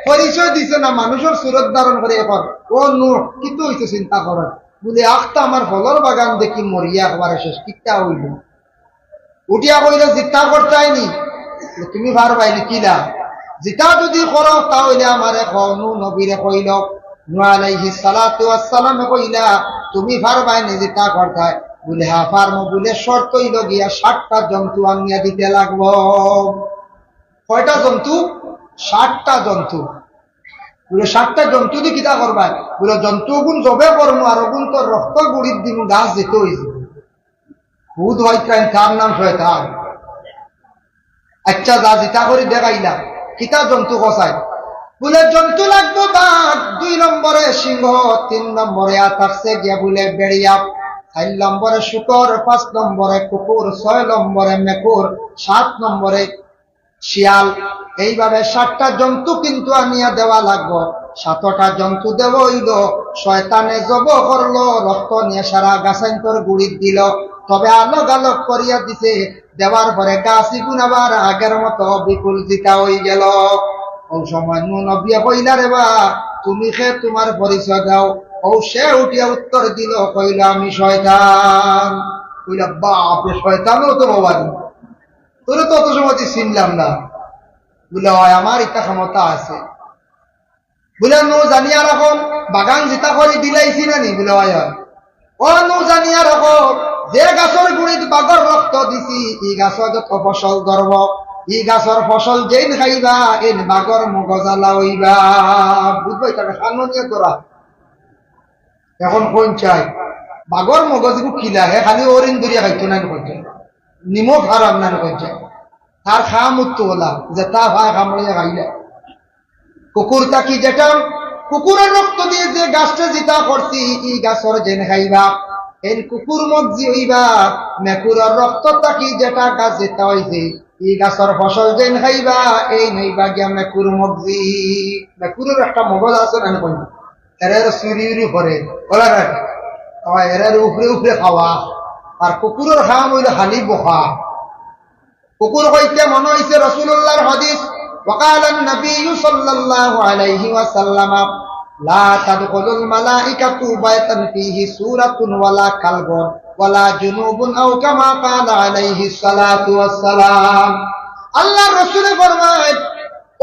A: পরিচয় দিছে না, মানুষের সুরত ধারণ করে এখন ও নূহ কিন্তু হইছে চিন্তা করে বলে আখটা আমার ফলর বাগান দেখি মরিয়া একবারে শেষ, কিটা হইল। উঠিয়া কইল জিতা করতাইনি, তুমি পারবাইনি কিলা, জিতা যদি করো তাহলে আমারে কওনু নবীরে কইল, নূহ আলাইহিস সালাতু ওয়াস সালামে কইলা তুমি পারবাইনি জিতা করতাই, বলে হ্যাঁ পারমু, বলে শর্ত হইল গিয়া 60টা জন্তু আনিয়া দিতে লাগবো। কয়টা জন্তু? 60টা জন্তু। বলে 60টা জন্তু দিয়ে কিতা করবাই? বলে জন্তু গুণ জবে করমু আর ওগুন তোর রক্ত গুড়ির দিন গাছ যেতে হয়েছে। ভূত হইতেন, তার নাম শয়তান। আচ্ছা যা জিতা করে দেখাইলা, কিতা জন্তু কষাই? বলে জন্তু লাগবো বাঘ, 2 নম্বরে সিংহ, 3 নম্বরে থাকছে গিয়া বলে বেড়িয়া, 4 নম্বরে শুকর, 5 নম্বরে কুকুর, 6 নম্বরে মেকুর, 7 নম্বরে শিয়াল। এইভাবে 60টা জন্তু কিন্তু আনিয়া দেওয়া লাগবো। 7টা জন্তু দেব হইল, শয়তানে জব করলো, রক্ত নিয়ে সারা গাছান্তর গুড়ির দিল, তবে আলোক আলোক করিয়া দিছে। দেওয়ার পরে গাছি গুণ আবার আগের মতো বিপুল জিতা হয়ে গেল। ওই সময় নবী কইলা রে বা তুমি খে তোমার পরিচয় দাও। ও সে উঠিয়া উত্তর দিল, কইল আমি শয়তান। কইলা বাপরে, শয়তানও তো বাবা, তোরে তো অত সময় চিনলাম না। বলে হয় আমার ইচ্ছা ক্ষমতা আছে। বলে নো জানিয়া রাখো বাগান জিতা করে দিলাইছি না নি? বলে হয় ও নো জানিয়া রাখো, যে গাছের গুড়িত বাঘর রক্ত দিছি ই গাছর যত ফসল ধরব, ই গাছর ফসল যেন খাইবা এন বাঘর মগজালা হইবা। বুঝবাই তাকে সামনে তোরা এখন কোন চাই বাঘর মগজগু খিলা হে, খালি অরিন দরিয়া খাইতো না করছে, নিমখ হারাম না করছে, তার খা মুক্ত হলাম যে তা ভাই কামড়িয়া খাইলে। কুকুর তাকি যেটা কুকুরের রক্ত দিয়ে যে গাছটা জিতা করছি ই গাছর যেন খাইবা এন কুকুর মগজি হইবা। মেকুরের রক্ত তাকি যেটা গাছ যেটা হয়েছে ই গাছর ফসল যেন খাইবা, এই নইবা গিয়া মেকুর মগজি। মেকুরের একটা মগজ আছে না কই, এর চুরি উরি করে বলা এর উপরে উপরে খাওয়া, আর কুকুরের খাওয়া হইল খালি বখা। কুকুর হইতে মনে হইছে রাসূলুল্লাহর হাদিস, وقال النبي صلى الله عليه وسلم لا تدخل الملائكة بيتا فيه سورة ولا كلب ولا جنوب أو كما قال عليه الصلاة والسلام। আল্লাহর রাসূল ফরমায়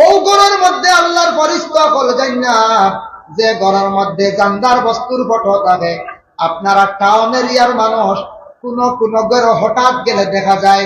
A: ও ঘরের মধ্যে আল্লাহর ফেরেশতা হল যায় না যে ঘরের মধ্যে জানদার বস্তুর ফটো থাকে। আপনারা টাউন এরিয়ার মানুষ কোন কোন ঘরে হঠাৎ গেলে দেখা যায়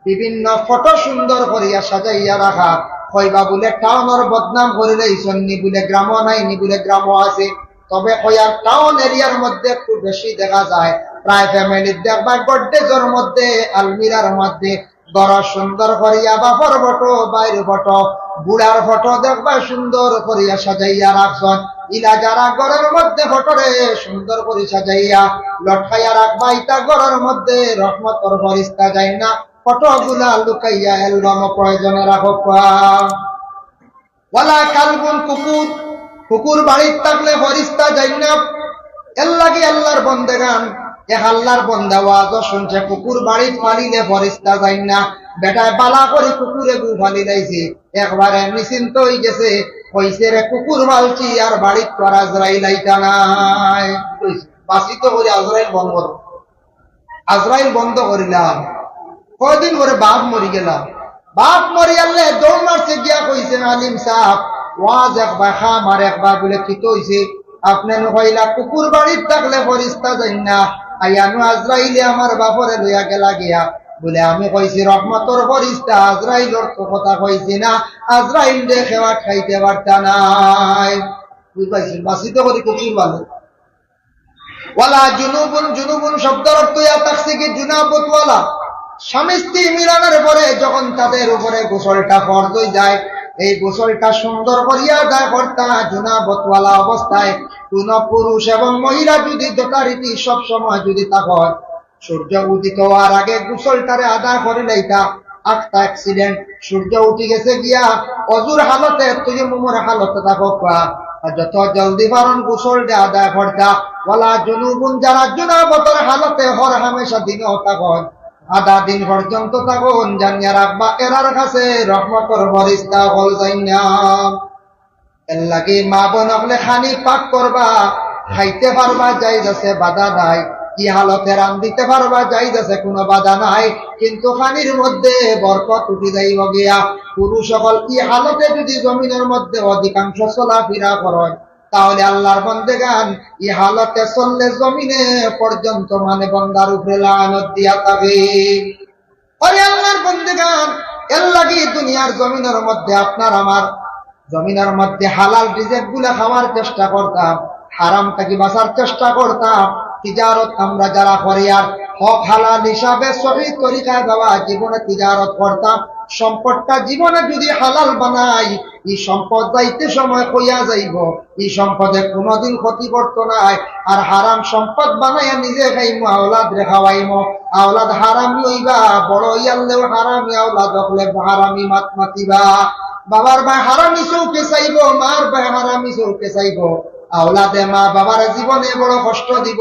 A: বিভিন্ন ফটো সুন্দর করিয়া সাজাইয়া রাখা, কইবা বলে টাউনের বদনাম করিলে ইসন্নি বলে গ্রাম নাইনি বলে গ্রাম আছে। তবে কয়ার টাউন এরিয়ার মধ্যে একটু বেশি দেখা যায়। প্রায় ফ্যামিলির দেখবা গড্ডেজের মধ্যে আলমিরার মধ্যে ঘর সুন্দর করিয়া বাপর ফটো বাইর ফটো বুড়ার ফটো দেখবা সুন্দর করিয়া সাজাইয়া রাখছেন। ইলা যারা ঘরের মধ্যে ফটোরে সুন্দর করে সাজাইয়া লটকাইয়া রাখবা, ইটা ঘরের মধ্যে রহমতের ফেরেশতা যায় না, ফটোগুলা লুকাইয়া অ্যালবাম প্রয়োজনে রাখো। ওয়ালা কালবুন কুকুর, কুকুর বাড়ির থাকলে ফেরেশতা যায় না। এর লাগে আল্লাহর বন্দেগান এক আল্লাহর বন্দা ওয়াজ শুনছে কুকুর বাড়ির পালিলে ফেরেশতা যায় না। বেটায় বালা করে কুকুরে গু ফালি লাইছে, একবারে নিশ্চিন্ত হয়ে গেছে, কইছে রে কুকুর মালছি আর বাড়ির তো আর আজরাইল আইতা নাই। বাসিত করে আজরাইল বন্ধ, আজরাইল বন্ধ করিলাম। কয়দিন পরে বাপ মরি গেলাম, বাপ মরি গেলে দৌড় মারছে গিয়া কইছে আলিম সাহেব ওয়াজ একবার খাম আর একবার বলে কিত হইছে। আপনি কইলা কুকুর বাড়ির থাকলে ফেরেশতা যাই না, আইয়ানু আজরাইলে আমার বাপরে লইয়া গেলা গিয়া। বলে আমি কইছি রহমতর ফেরেশতা, আজরাইলের তো কথা কইছি না, আজরাইল দে খেওয়া খাইতে পারতা নাই। বুঝাইছি বাসিত করে কুকুর ভালো। ওয়ালা জুনুবুন, জুনুবুন শব্দের অর্থ ইয়া থাকছে কি জুনাবত ওয়ালা। স্বামী স্ত্রী মিলনের পরে যখন তাদের উপরে গোসলটা ফরজ হয়ে যায়, এই গোসলটা সুন্দর করিয়া আদায় করতা জুনাবতওয়ালা অবস্থায়। কোন পুরুষ এবং মহিলা যদি যথারীতি সব সময় যদি থাকত, সূর্য উদিত হওয়ার আগে গোসলটারে আদায় করে লইতা। একটা অ্যাক্সিডেন্ট, সূর্য উঠে গেছে গিয়া অজুর হালতে তুই মুমুর হালতে থাকো, যত জলদি পারন গোসলটা আদায় করতা। ওয়ালা জুনুবুন, যারা জুনাবতের হালতে হর হামেশা দিনও থাকত, আধা দিন পর্যন্ত থাকুন, জানিয়া রাখবা এরার কাছে রহমতের ফেরেশতা হল যায় না। এর লাগে মা বোন হলে খানি পাক করবা, খাইতে পারবা, যাই যাচ্ছে বাধা নাই। কি হালতে রান দিতে পারবা, জায়েজ আছে, কোনো বাধা নাই, কিন্তু পানির মধ্যে বরকত উঠে যাইব গিয়া। পুরুষ সকল কি হালতে যদি জমিনের মধ্যে অধিকাংশ চলাফেরা করেন, তাহলে আল্লাহর বান্দাগান এই হালতে চললে জমিনে পর্যন্ত মানে বান্দার উপরে লানত দিয়া থাকে। আরে আল্লাহর বান্দাগান, এর লাগি দুনিয়ার জমিনের মধ্যে আপনার আমার জমিনের মধ্যে হালাল রিজিক গুলা খাওয়ার চেষ্টা করতাম, হারাম থেকে বাঁচার চেষ্টা করতাম। তিজারত আমরা যারা করি আর হক হালাল হিসাবে সঠিক তরিকায় দেওয়া জীবনে তিজারত করতাম, সম্পদটা জীবনে যদি হালাল বানাই, এই সম্পদ যাইতে সময় কইয়া যাইব, এই সম্পদে কোনোদিন ক্ষতি করতো নাই। আর হারাম সম্পদ বানাইয়া নিজে খাইমো, আওলাদ রে খাওয়াইমো, আওলাদ হারামি হইবা, বড় হইয়ালেও হারামি, আওলাদ হলে হারামি মাত মাতিবা। বাবার ভাই হারামি চৌকে চাইব, মার ভাই হারামি চৌকে চাইব, আওলাদে মা বাবার জীবনে বড় কষ্ট দিব।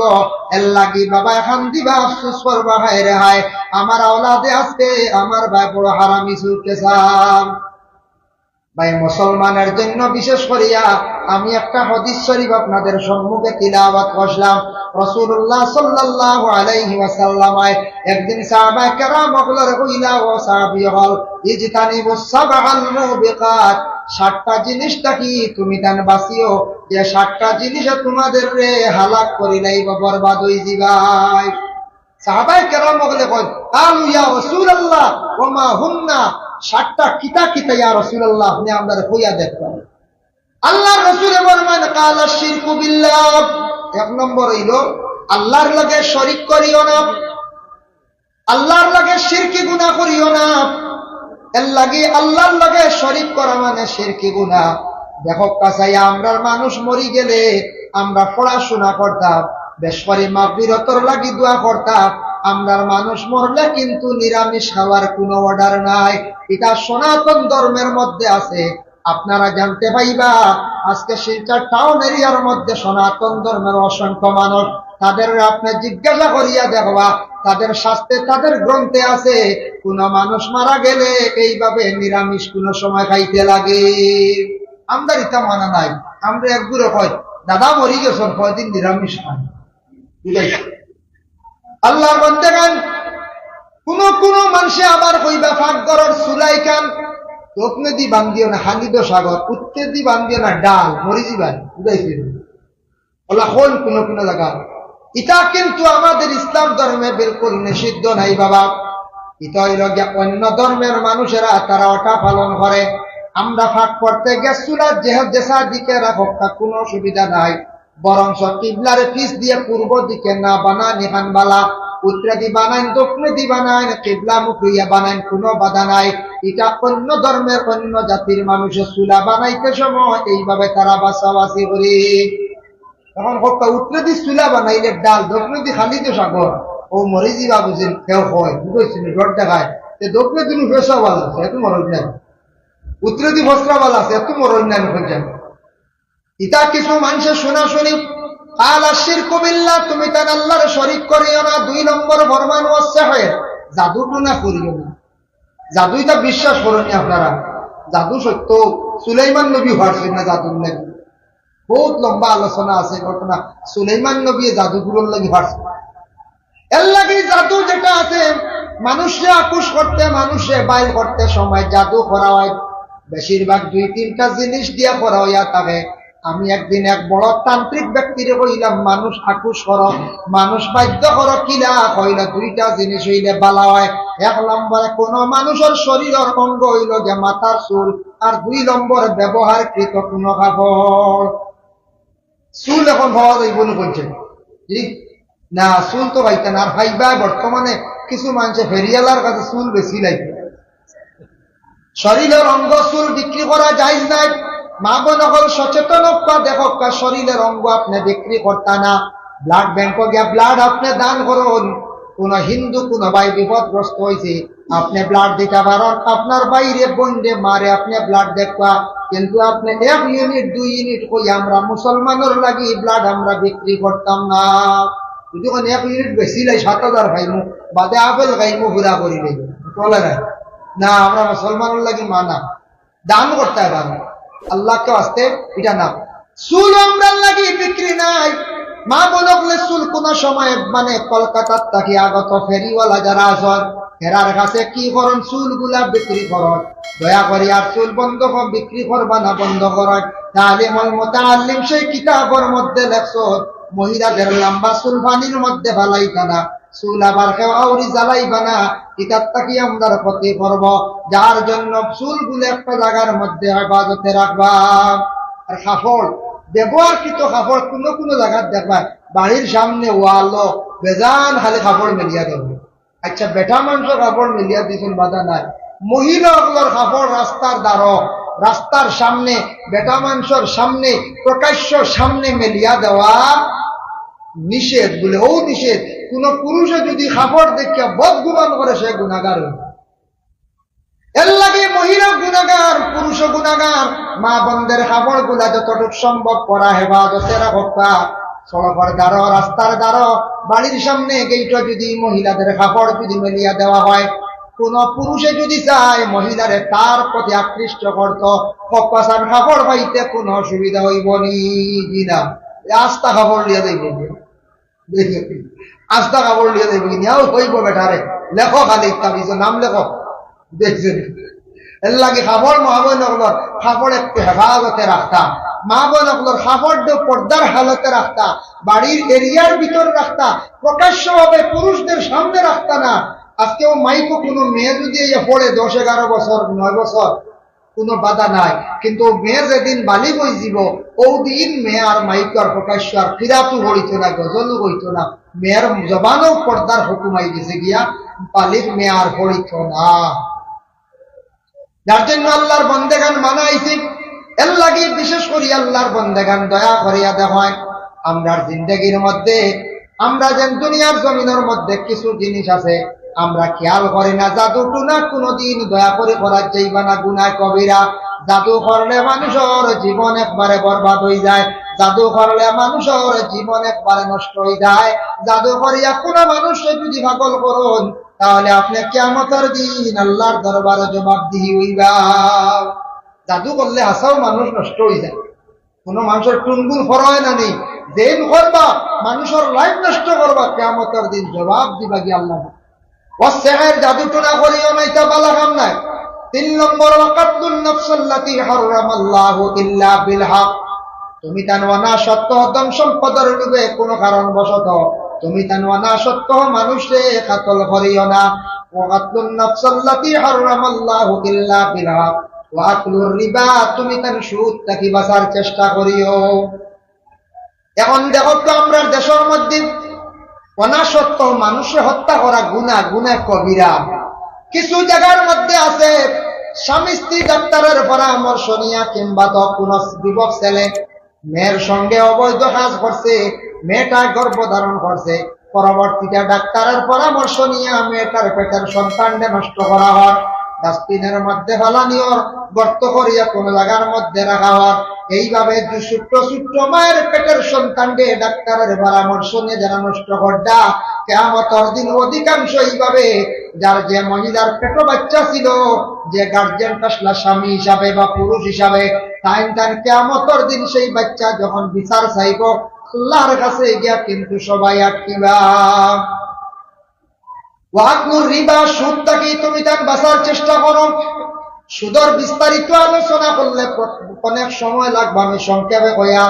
A: এর লাগি বাবা এখন দিবা, আফসোস করবা, হায় রে হায় আমার আওলাদে আজকে আমার ভাই বড় হারামি চৌকে চান। ভাই মুসলমানের জন্য বিশেষ করিয়া আমি একটা হাদিস শরীফ আপনাদের সম্মুখে তিলাওয়াত করলাম। রাসূলুল্লাহ সাল্লাল্লাহু আলাইহি ওয়াসাল্লাম একদিন সাহাবায়ে কেরাম ওগুলোর কইলা, ও সাহাবী হল, ইজতানিবুস সাবআল মুবিকাত, 7টা জিনিসটা কি তুমি তান বাসিও, যে 7টা জিনিসে তোমাদের রে হালাক করি লাইব, বরবাদ হই যাবাই। সাহাবায়ে কেরাম ওগুলো কই, আলু ইয়া রাসূলুল্লাহ ওয়া মা হুন্না, 7টা কিতা কিতা ইয়া রাসূলুল্লাহ, আপনি আমাদের কইয়া দেখবেন। আল্লাহর রাসূল ফরমান, কালা শিরকু বিল্লাহ, 1 নম্বর হইল আল্লাহর লগে শরীক করিও না, আল্লাহর লগে শিরকি গুনাহ করিও না। এর লাগি আল্লাহর লগে শরীক করা মানে শিরকি গুনাহ। দেখো কাছাইয়া আমরার মানুষ মরি গেলে আমরা পড়াশোনা করতাম, বেশ করে মাগফিরাতর লাগি দোয়া করতাম। আমরার মানুষ মরলে কিন্তু নিরামিষ খাওয়ার কোনো অর্ডার নাই, এটা সনাতন ধর্মের মধ্যে আছে। আপনারা জানতে পাইবা আজকে শিলচর টাউন এরিয়ার মধ্যে সনাতন ধর্মের অসংখ্য মানুষ, তাদের আপনি জিজ্ঞাসা করিয়া দেখবা, তাদের শাস্ত্রে তাদের গ্রন্থে আছে কোন মানুষ মারা গেলে এইভাবে নিরামিষ কোন সময় খাইতে লাগে। আমরা এটা মানা নাই, আমরা একগুলো কয় দাদা মরি গেছেন, কয়দিন নিরামিষ খান। আল্লাহর বান্দাগান, কোন কোন মানুষে আবার কইবা ফাঁক ঘরের চুলাই খান, দক্ষিণে দি বান্ধিও না হানিদ সাগর, উত্তর দি বান্ধিও না ডাল, মরি যাবেন বুঝাইছি ওলা হল কোন কোন জায়গা। এটা কিন্তু আমাদের ইসলাম ধর্মে বিলকুল নিষিদ্ধ নাই বাবা। এটা হইল অন্য ধর্মের মানুষেরা তারা ওটা পালন করে। আমরা ফাঁক করতে গেছুলার যেসা দিকে রাখো কোনো অসুবিধা নাই, বরং কিবলার পিস দিয়ে পূর্ব দিকে না বানান এখান বালা, উত্তরে দি বানান, দক্ষিণে দি বানান, কিবলা মুখিয়া বানান, কোনো বাধা নাই। এটা অন্য ধর্মের অন্য জাতির মানুষের চুলা বানাইতে সময় এইভাবে তারা বাসাবাসি করে। এখন হত্যা উত্তরে দি চুলা বানাইলে ডাল, দক্ষিণে দি খালি তো সাগর, ও মরি যাবা বুঝেন কেউ হয় বুঝেছেন রড দেখায়, দক্ষিণে দিন পেশা ভালো আছে এত মরণ নাই, উত্তরে দি বস্ত্রা ভালো আছে এত মরণ নাই খুঁজছেন। ইটা কিছু মানুষের শোনা শুনি আলা শিরকু বিল্লাহ, তুমি তার আল্লাহর শরীক করিও না। 2 নম্বর ফরমান ওয়াসে হয় জাদু টুনা করিও না। জাদুইটা বিশ্বাস করেন আপনারা, জাদু সত্য। সুলাইমান নবী ভার্সেন না জাদুর লাগি, বহুত লম্বা আলোচনা আছে ঘটনা। সুলাইমান নবী জাদুগুলোর লাগি ভার্সেন। এর লাগি জাদু যেটা আছে মানুষে আকুশ করতে, মানুষে বাইর করতে সময় জাদু করা হয় বেশিরভাগ 2-3টা জিনিস দিয়া করা হইয়া থাকে। আমি একদিন এক বড় তান্ত্রিক ব্যক্তিরে কইলাম, মানুষ আকুশ কর, মানুষ বাধ্য করো, কিলা কইলা 2টা জিনিস হইলে বালা হয়। 1 নম্বরে কোন মানুষের শরীরের অঙ্গ হইল যে মাথার চুল, আর 2 নম্বর ব্যবহারকৃত কোন কাপড়। চুল এখন হওয়া যাইব না বলছে না, চুল তো পাইতেন আর ভাইবা। বর্তমানে কিছু মানুষে ফেরিয়ালার কাছে চুল বেশি লাগবে। শরীরের অঙ্গ চুল বিক্রি করা জায়েজ নাই। মা বোন হল সচেতন দেখো, শরীরের অঙ্গ আপনি বিক্রি করতা না। ব্লাড ব্যাংক গিয়া ব্লাড আপনি দান করুন। কোন হিন্দু কোন ভাই বিপদগ্রস্ত হয়েছে, আপনি ব্লাড দিতে পারেন। আপনার বাইরে বন্ডে মারে আপনি ব্লাড দেখবা, কিন্তু আপনি 1 ইউনিট 2 ইউনিট কই আমরা মুসলমানের লাগি ব্লাড আমরা বিক্রি করতাম না। যদি 1 ইউনিট বেশি লাই 7000 খাইমু, বাদে আপেল খাইমু, ঘুরা করি চলে না। আমরা মুসলমানের লাগি মানা দান করতে পারবো, আল্লাহকে আসতে এটা না। চুল আমরা লাগি বিক্রি নাই, মা বলকলে চুল কোন সময় মানে কলকাতার থাকি আগত ফেরিওয়ালা যারা আছেন হেরার কাছে কি করন চুলগুলা বিক্রি করন দয়া করে আর চুল বন্ধ বিক্রি করবা না বন্ধ করেন তাহলে মুতাআল্লিম সেই কিতাবের মধ্যে লেখছো মহিলাদের লম্বা চুল পানির মধ্যে ফালাইতা না চুল আবার কেউ আউরি জ্বালাইবা না কিতাবটা কি আমরা ক্ষতি করব যার জন্য চুলগুলো একটা জায়গার মধ্যে হেফাজতে রাখবা আর কাপড় ব্যবহারকৃত কাপড় কোনো কোনো জায়গায় দেখবা বাড়ির সামনে ওয়ালো বেজান খালি কাপড় মেলিয়া দেবে আচ্ছা বেটা মানুষের কাপড় মেলিয়া দিয়েছেন বাধা নাই মহিলাগুলোর কাপড় রাস্তার দ্বারা রাস্তার সামনে বেটা মানুষের সামনে প্রকাশ্য সামনে মেলিয়া দেওয়া নিষেধ বলে ও নিষেধ কোন পুরুষে যদি কাপড় দেখিয়া বদগুমান করে সে গুনাহগার এর লাগে মহিলা গুনাহগার পুরুষ গুনাহগার মা বন্ধের কাপড় গুলা যতটুকু সম্ভব করা হেফাজতে রাখবা সড়কের দ্বারা রাস্তার দ্বারা বাড়ির সামনে গেইটা যদি মহিলাদের কাপড় যদি মেলিয়া দেওয়া হয় কোন পুরুষে যদি চায় মহিলারে তার প্রতি আকৃষ্ট করত কপাসার কাপড় পাইতে কোন অসুবিধা হইব নি না আস্তা কাপড় লিয়া দেব আস্তা কাপড় লিয়া দেব কিনাও হইব বেটারে লেখো খালি তাবিজ নাম লেখো দেখছেন এর লাগে কাপড় মহাবনগুলোর কাপড় একটু হেফাজতে রাখতা মা বোনগুলোর কাপড় পর্দার হালতে রাখতা বাড়ির এরিয়ার ভিতর রাখতা প্রকাশ্য ভাবে পুরুষদের সামনে রাখতা না আজকেও মাইকো কোনো মেয়ে যদি পড়ে 10-11 বছর 9 বছর কোনো বাধা নাই কিন্তু মেয়ে যেদিন বালিগ হয়ে যাব ওই দিন মেয়ে আর মাইক আর প্রকাশ্য আর কিরাতু হইতো না গজলও হইতো না মেয়ের জবানও পর্দার হুকুম আই গেছে গিয়া বালিগ মেয়ে আর হইতো না যার জন্য আল্লাহর বন্দেগান মানাইছি এর লাগে বিশেষ করে আল্লাহর বন্দেগান দয়া করিয়া দেখায় আমরার জিন্দেগির মধ্যে আমরা যেন দুনিয়ার জমিনের মধ্যে কিছু জিনিস আছে আমরা খেয়াল করি না জাদু টুনা কোনদিন দয়া করে করার যাইবা না গুনাহ কবিরা জাদু করলে মানুষের জীবন একবারে বরবাদ হয়ে যায় জাদু করলে মানুষের জীবন একবারে নষ্ট হয়ে যায় জাদু করিয়া কোন মানুষকে যদি পাগল করুন তাহলে আপনি কিয়ামতের দিন আল্লাহর দরবারে জবাবদিহি হইবা জাদু করলে হাসাও মানুষ নষ্ট হয়ে যায় কোন মানুষের টুনগুন ফরয় না নেই যেন করবা মানুষের লাইফ নষ্ট করবা কিয়ামতের দিন জবাব দিবা কি আল্লাহ ওয়াসেহের জাদু টুনা করিও নাই তা বালা কাম নাই 3 নম্বর ওয়াকাতুন নাফসাল্লাতী হারামাল্লাহু ইল্লা বিল হক তুমি তানওয়ানা সত্য ধন সম্পদের লোভে কোনো কারণ বশত তুমি তানওয়ানা সত্য মানুষে কাতল করিও না ওয়াকাতুন নাফসাল্লাতী হারামাল্লাহু ইল্লা বিল হক ওয়া আকলুর রিবা তুমি তান সুদ থেকে বাঁচার চেষ্টা করিও এখন দেখো তো আমরা দেশের মধ্যে অনাসত্য মানুষের হত্যা করা গুনাহ কবিরা কিছু জায়গার মধ্যে আছে স্বামী স্ত্রী ডাক্তারের পরামর্শ নিয়া কিংবা তো কোন যুবক ছেলে মেয়ের সঙ্গে অবৈধ কাজ করছে মেয়েটা গর্ভধারণ করছে পরবর্তীতে ডাক্তারের পরামর্শ নিয়ে মেয়েটার পেটের সন্তানকে নষ্ট করা হয় ডাস্টবিনের মধ্যে ফেলানিও গর্ত করিয়া কোন জায়গার মধ্যে রাখা হয় এইভাবে ছোট্ট ছোট্ট মায়ের পেটের সন্তানকে ডাক্তারের পরামর্শ নিয়ে যারা নষ্ট করডা কিয়ামতের দিন অধিকাংশ এইভাবে যার যে মহিলার পেটে বাচ্চা ছিল যে গার্জিয়ান আসলা স্বামী হিসাবে বা পুরুষ হিসাবে তাই কিয়ামতের দিন সেই বাচ্চা যখন বিচার চাইব আল্লাহর কাছে গিয়া কিন্তু সবাই আটকিবা ওয়াকুর রিবা সুদ থেকে তুমি তার বাঁচার চেষ্টা করো সুদের বিস্তারিত আলোচনা করলে অনেক সময় লাগবে আমি সংক্ষেপে কইয়া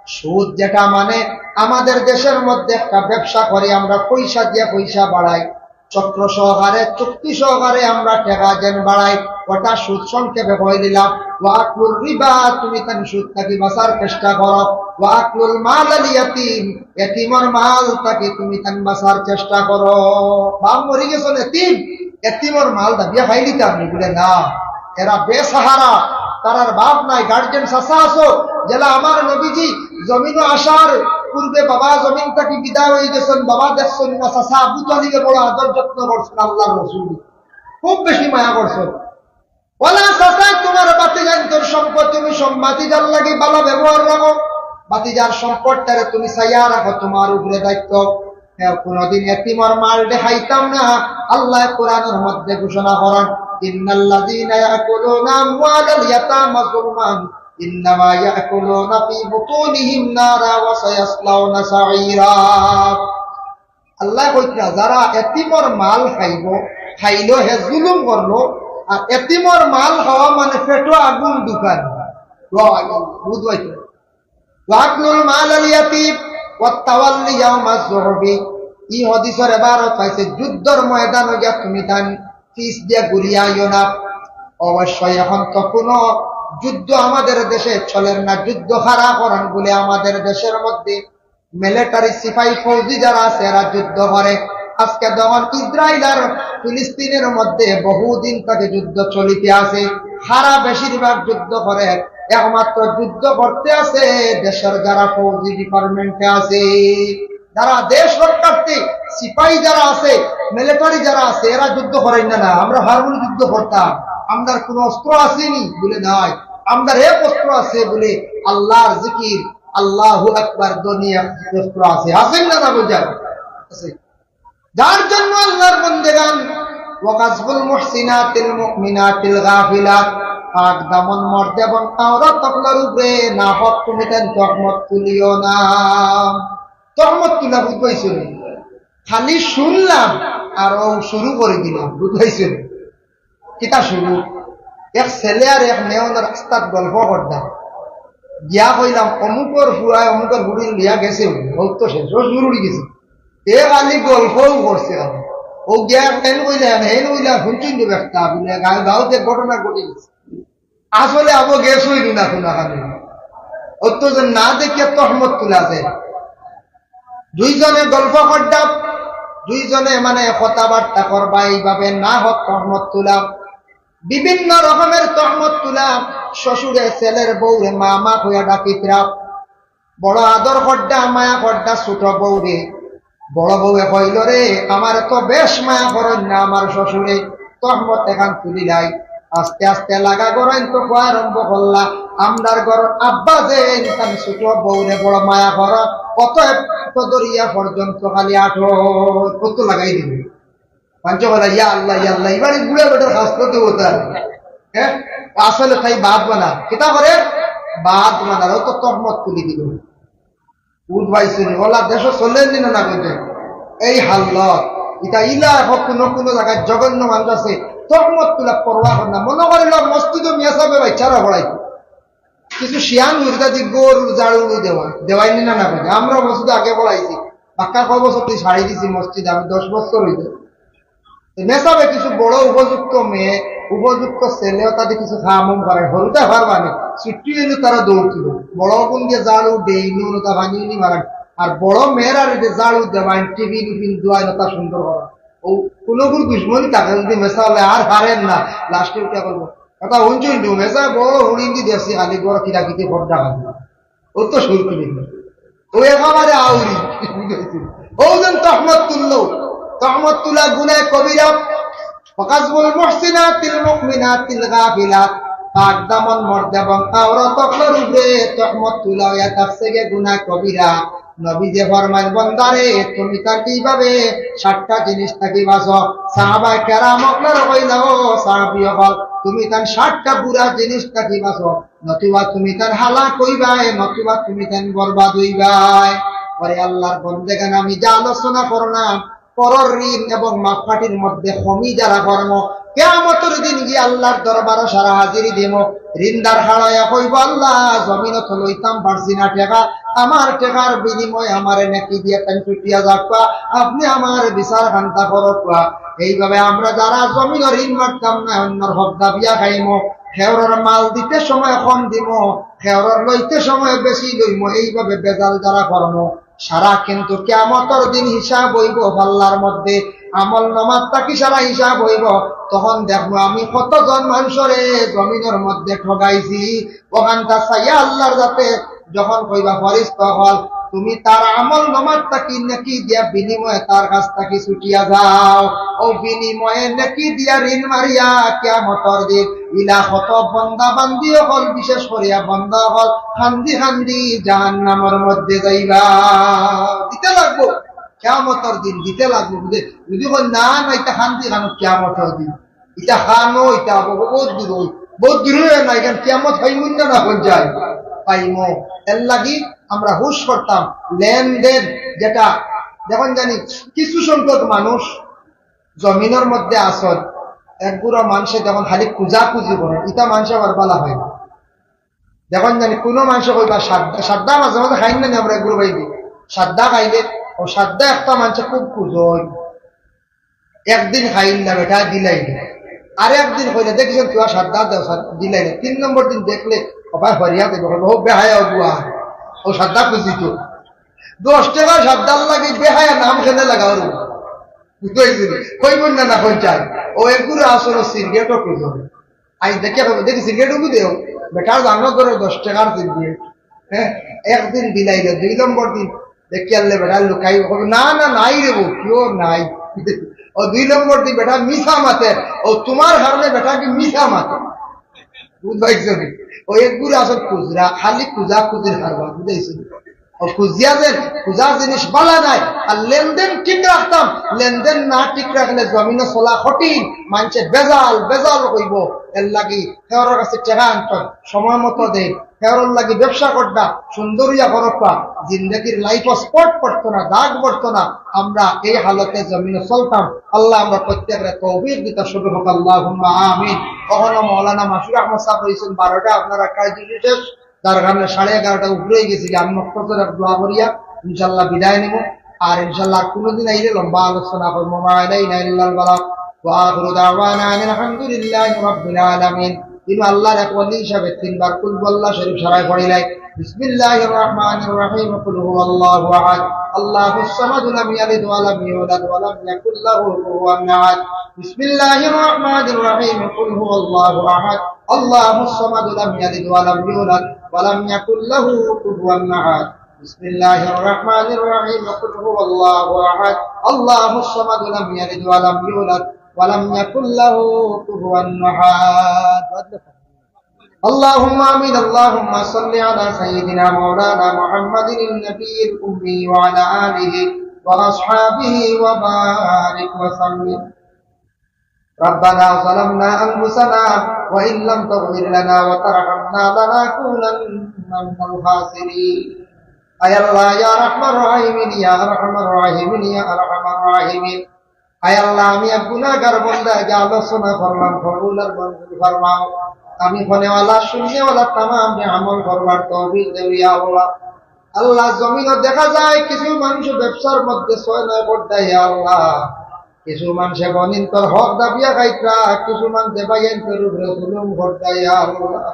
A: সুদ যেটা মানে আমাদের দেশের মধ্যে একটা ব্যবসা করে আমরা পয়সা দিয়ে পয়সা বাড়াই চক্র সহকারে চুক্তি সহকারে আমরা টাকা যেন বাড়াই ওটা সুদ সংক্ষেপে কই দিলাম ওয়াকুর রিবা তুমি তার সুদ থেকে বাঁচার চেষ্টা করো ওয়াকুল মাল আল ইয়াতীম এতিমের মাল থেকে তুমি তার বাঁচার চেষ্টা করো বাপ মরে গেছে এতিমের মাল দাবিয়া খাই দিতে আপনি বলে না এরা বেসাহারা তারার বাপ নাই গার্জেন চাচা আছো যেটা আমার নবীজি জমিন আসার পূর্বে বাবা জমিন থেকে বিদায় হয়ে গেছেন বাবা দেখছেন না চাচা আবু তালিবে বড় আদর যত্ন করছেন আল্লাহ রসুল খুব বেশি মায়া করছেন ওলা চাচা তোমার বাতিজান তোর সম্পদ তুমি বাতিজার লাগে ভালো ব্যবহার রাখো বাতিজার সম্পদটারে তুমি চাইয়া রাখো তোমার উপরে দায়িত্ব কোনদিন এতিমের মাল দেখাইতাম না আল্লাহ কোরআনের মধ্যে ঘোষণা করেন ইন্নাল্লাযীনা ইয়াকুলুনা আমওয়ালাল ইয়াতামা যুলমান ইন্নামা ইয়াকুলুনা ফি বুতুনিহিম নারা ওয়া সায়াসলাউনা সাঈরা। আল্লাহ কইতা যারা এতিমর মাল খাইলো হে জুলুম করলো, আর এতিমর মাল খাওয়া মানে পেটো আগুন দোকান বুঝবাইতো। ওয়াকলুল মাল আল ইয়াতীম ওয়া তাওয়াল্লি ইয়াউমাজ যুহবি। ই হাদিসের ইবারত পাইছে যুদ্ধর ময়দানে গিয়া তুমি তান ফিস দিয়া গুলিয়াইও না। অবশ্যই এখন তো কোনো যুদ্ধ আমাদের দেশে চলেন না, যুদ্ধ হারা করেন বলে আমাদের দেশের মধ্যে মিলিটারি সিপাহী ফৌজি যারা আছে এরা যুদ্ধ করে। আজকে যখন ইসরায়েল আর ফিলিস্তিনের মধ্যে বহুদিন থেকে যুদ্ধ চলিতে আছে, হারা বেশিরভাগ যুদ্ধ করে, একমাত্র যুদ্ধ করতে আছে দেশের যারা ফৌজি ডিপার্টমেন্টে আছে, যারা দেশ রক্ষার্থী সিপাহী যারা আছে, মিলিটারি যারা আছে, এরা যুদ্ধ করেন না। আমরা হারমোনি যুদ্ধ করতাম, আমাদের কোন অস্ত্র আসেনি বলে নাই, আমাদের এক অস্ত্র আছে বলে আল্লাহর জিকির, আল্লাহু আকবার দুনিয়া অস্ত্র আছে, আছেন না? বোঝায় আছে। যার জন্য আল্লাহর বান্দাগান ওয়াকাসবুল মুহসিনাতিল মুমিনাতিল গাফিলাত, পাক দামন মর্দে এবং আওরাত তকলার উপরে না হক তুমি তেন তহমত তুলিও না। তহমত তুলা বুঝাইছো, খালি শুনলাম আর ও শুরু করে দিলাম, বুঝাইছো কিতা শুরু? এক ছেলে আর এক মেয়ন রাস্তাত গল্প করতাম, গিয়া কইলাম অমুকর ফুয়ায় অমুকর বুড়ি লিয়া গেছে, তো শেষ জরুরি গেছে, এ খালি গল্পও করছে। ও গিয়া হেন কইলাম হেন কইলাম শুনছেন তো একটা বলে গাঁওতে ঘটনা ঘটে গেছে, আসলে আবো গেছ হইল না শোনা খালি ও তো না দেখে তহমত তুলা যায়। দুইজনে গল্প করতাম, দুইজনে মানে কথাবার্তা করবা, এইভাবে না হোক তহমত তুলাম, বিভিন্ন রকমের তহমত তুলাম। শ্বশুরে ছেলের বউরে মা হইয়া ডাকিতরা, বড় আদর করডা মায়া করডা ছোট বউরে। বড় বউয়ে কইল রে আমার তো বেশ মায়া করেন না আমার শ্বশুরে, তহমত এখান তুলি নাই। আস্তে আস্তে লাগা গড়াইন তো কোয়া আরম্ভ করলা, আমরার ঘর আব্বা যে ছোট বউরে বড় মায়া কর, কত দরিয়া পর্যন্ত খালি আঠো কত লাগাই দিবে পঞ্চবেলা ইয়া আল্লাহ ইয়া আল্লাহ। এবারে বুড়ে বেটার হাসতে হতো, হ্যাঁ আসলে তাই বাদ বানা কিতা করে বাদ বানার ও তো তহমত তুলি দিল। উঠবাইছেন ওলা দেশ চলেন দিন না বলতে এই হাল্লত এটা ইলা হোক কোনো কোনো জায়গায় জঘন্য মানুষ আছে তহমত তুলা পরোয়া কর না। মনে করিল মসজিদও মিয়া সাহেব বাচ্চারা পড়াইতো, কিছু শিয়ান উর্দা দি গরুর জাড়ু দেওয়াইনি না না বলে। আমরা মসজিদে আগে পড়াইছি, বাক্কা কয় বছর তুই ছাড়ি দিছি মসজিদে, আমি 10 বছর হইতে মেসাবে কিছু বড় উপযুক্ত মেয়ে উপযুক্ত ছেলেও তাদের কিছু খামুম করে হলুদে পারবানি ছুটি এনে তারা দৌড়ছিল, বড় কোন দিয়ে জাড়ু দেইনি অনুতা ভাঙিনি মারান। আর বড় মেয়েরা জাড়ু দেওয়াইন টিভি টিফিন দোয়াই নতা সুন্দর করা, ও কোনো কোনো দুশ্মনী তাকে যদি মেসা হলে আর পারেন না, লাস্টে উঠে করবো কথা শুনছুন তো মেসা বড় হুড়িন্দি দেখছি খালি বড় কিরাকিতে ভোট ডাকা ও তো শুরু করি ও একেবারে আউরি ও যেন তহমত তুললো। তহমত তুলা গুনায় কবিরা, ওয়াকাসবুল মুহসিনাতিল মুমিনাতিল গাফিলাত, পাক দামন মর্দে এবং আওরাত তকলার উপরে তহমত তুলা হইয়া তাফসে গে গুনাহ কবিরা। নবী যে ফরমান বান্দারে তুমি তার কিভাবে 7টা জিনিস থাকি বাঁচো। সাহাবায়ে কেরাম আপনারা কইলা ও সাহাবী হল তুমি তার 7টা বুড়া জিনিস থাকি বাঁচো, নতুবা তুমি তার হালাক হইবাই, নতুবা তুমি তার বরবাদ হইবাই। পরে আল্লাহর বন্দেগান আমি যা আলোচনা করলাম পরর ঋণ এবং মাফাটির মধ্যে খমি যারা কর্ম কিয়ামতের দিন গিয়ে আল্লাহর দরবারে সারা হাজিরি দেব। ঋণদার হারায়া কইব আল্লাহ জমিনত লইতাম পারছি না টাকা, আমার টাকার বিনিময়ে আমার নেকি দিয়ে কান্টুটিয়া যাবা, আপনি আমার বিচার খান্তা করবা। এইভাবে আমরা যারা জমিন ঋণ মারতাম না অন্যর হক দাবিয়া খাইম, খেওরের মাল দিতে সময় কম দিব, খেওরের লইতে সময় বেশি লইম, এইভাবে বেজাল যারা কর্ম সারা কিন্তু কিয়ামতের দিন হিসাব হইব আল্লাহর মধ্যে। আমল নামাজ তাকি সারা হিসাব হইব, তখন দেখবো আমি কতজন মানুষরে জমিনের মধ্যে ঠগাইছি। ওখানটা চাইয়া আল্লাহর যাতে যখন কইবা ফরিস্তা হল তুমি তার আমল নামাজ তাকি নেকি দিয়া বিনিময়ে তার কাছ থেকে ছুটিয়া যাও, ও বিনিময়ে নেকি দিয়া ঋণ মারিয়া কিয়ামতের দিন ইলা কত বন্দা বান্দি হল, বিশেষ করিয়া বন্দা হল খান্দি খান্দি জাহান্নামের মধ্যে যাইবা। দিতে লাগবো কিয়ামতের দিন, দিতে লাগবো। যদি না না এটা খান্দি খানো কিয়ামতের দিন, এটা খানো এটা বহুত দূর বহুত দূরে না, এখান কিয়ামত হইমুন না হয়ে যায় পাইমো। এর লাগি আমরা হুশ করতাম লেনদেন যেটা। দেখুন জানি কিছু সংখ্যক মানুষ জমিনের মধ্যে আসল একগুড়ো মানুষে যখন খালি খুঁজা খুঁজি করে ইটা মানুষে আবার বলা হয় না। দেখুন জানি কোনো মানুষে কইবা সাদ্দা মাঝে মাঝে খাইন না আমরা একগুলো বাইদি সাদ্দা খাইলে ও সাদ্দা একটা মানুষে খুব খুঁজোয়, একদিন খাইল না বেটা দিলাই না, আর একদিন কইলে দেখছেন তুই সাদ্দা দেও দিলাই না, 3 নম্বর দিন দেখলে সবাই হরিয়া দেবে বহু বেহায়া বুয়া ও সাদ্দা খুঁজি তো 10 টাকা সাদ্দার লাগে বেহায়া নাম খেলে লাগাও কইব না কই চাই ও একগুলো আসলে সিগারেটও খুঁজো আই দেখে দেখি সিগারেটও দেও বেটার জানো করে 10 টাকার সিগারেট। হ্যাঁ, একদিন দিলাই রে, 2 নম্বর দিন দেখি আনলে বেটা লুকাই না না নাই রে বউ কেউ নাই ও 2 নম্বর দিন বেটা মিশা মাতে ও তোমার কারণে বেটা কি মিশা মাতে বুঝবাইছো ও একগুলো আসল খুচরা খালি খুঁজা খুঁজির হারবা বুঝাইছো ও খুঁজিয়া দেন খুঁজার জিনিস বালা নাই। আর লেনদেন ঠিক রাখতাম, লেনদেন না ঠিক রাখলে জমিনে চলা কঠিন, মানুষে বেজাল বেজাল কইব। এর লাগি হেওয়ার কাছে টেকা আনতাম সময় মতো দেয়, হেওয়ার লাগি ব্যবসা করতা সুন্দরিয়া করপা জিন্দগির লাইফ স্পট পড়তো না, দাগ পড়তো না। আমরা এই হালতে জমিনে চলতাম। আল্লাহ আমরা প্রত্যেকের তৌফিক দিতে শুরু হোক, আল্লাহুম্মা আমিন। কখনো মৌলানা মাসুর আহমদ সাহেব রয়েছেন 12টা, আপনারা কাজ শেষ তার কারণে 11:30 উপরে গেছি। আমি মক্তসর দোয়া করিয়া ইনশাল্লাহ বিদায় নিব। আর ইনশাল্লাহ কোনদিন আইলে লম্বা আলোচনা করবো। আলহামদুলিল্লাহ তিনি আল্লাহর এক ওয়ালি হিসাবে 3 বার কুল আল্লাহ শরীফ সারায় পড়িলাই। বিসমিল্লাহির রহমানির রহিম, কুল হুয়াল্লাহু আহাদ, আল্লাহুস সামাদ, লাম ইয়ালিদ ওয়া লাম ইউলাদ ওয়া লাম ইয়াকুল লাহু কুফুওয়ান আহাদ। বিসমিল্লাহির রহমানির রহিম, কুল হুয়াল্লাহু আহাদ, আল্লাহুস সামাদ, লাম ইয়ালিদ ওয়া লাম ইউলাদ ওয়া লাম ইয়াকুল লাহু কুফুওয়ান আহাদ। বিসমিল্লাহির রহমানির রহিম, কুল হুয়াল্লাহু আহাদ, আল্লাহুস সামাদ, লাম ইয়ালিদ ওয়া লাম ইউলাদ ওয়া লাম ইয়াকুল লাহু কুফুওয়ান আহাদ। اللهم آمين. اللهم صل على سيدنا مولانا محمد النبي الأمي وعلى آله وأصحابه وبارك وسلم. ربنا ظلمنا أنفسنا وإن لم تغفر لنا وترحمنا لنكونن من الخاسرين. أي الله يا أرحم الراحمين يا أرحم الراحمين يا أرحم الراحمين. أي الله আমি গুনাহগার বান্দা যা আলোচনা করলাম কবুল আর মঞ্জুর ফরমাও। আমি ফনেওয়ালা শূন্যওয়ালা তামাম আমল করবার তৌফিক দেও ইয়া আল্লাহ। আল্লাহ জমিনে দেখা যায় কিছু মানুষ ব্যবসার মধ্যে 6-9 করতে ইয়া আল্লাহ, কিছু মানুষে বনিন তোর হক দাবিয়া খাইতা, কিছু মানুষে বাইন তোর উপরে জুলুম করতে ইয়া আল্লাহ।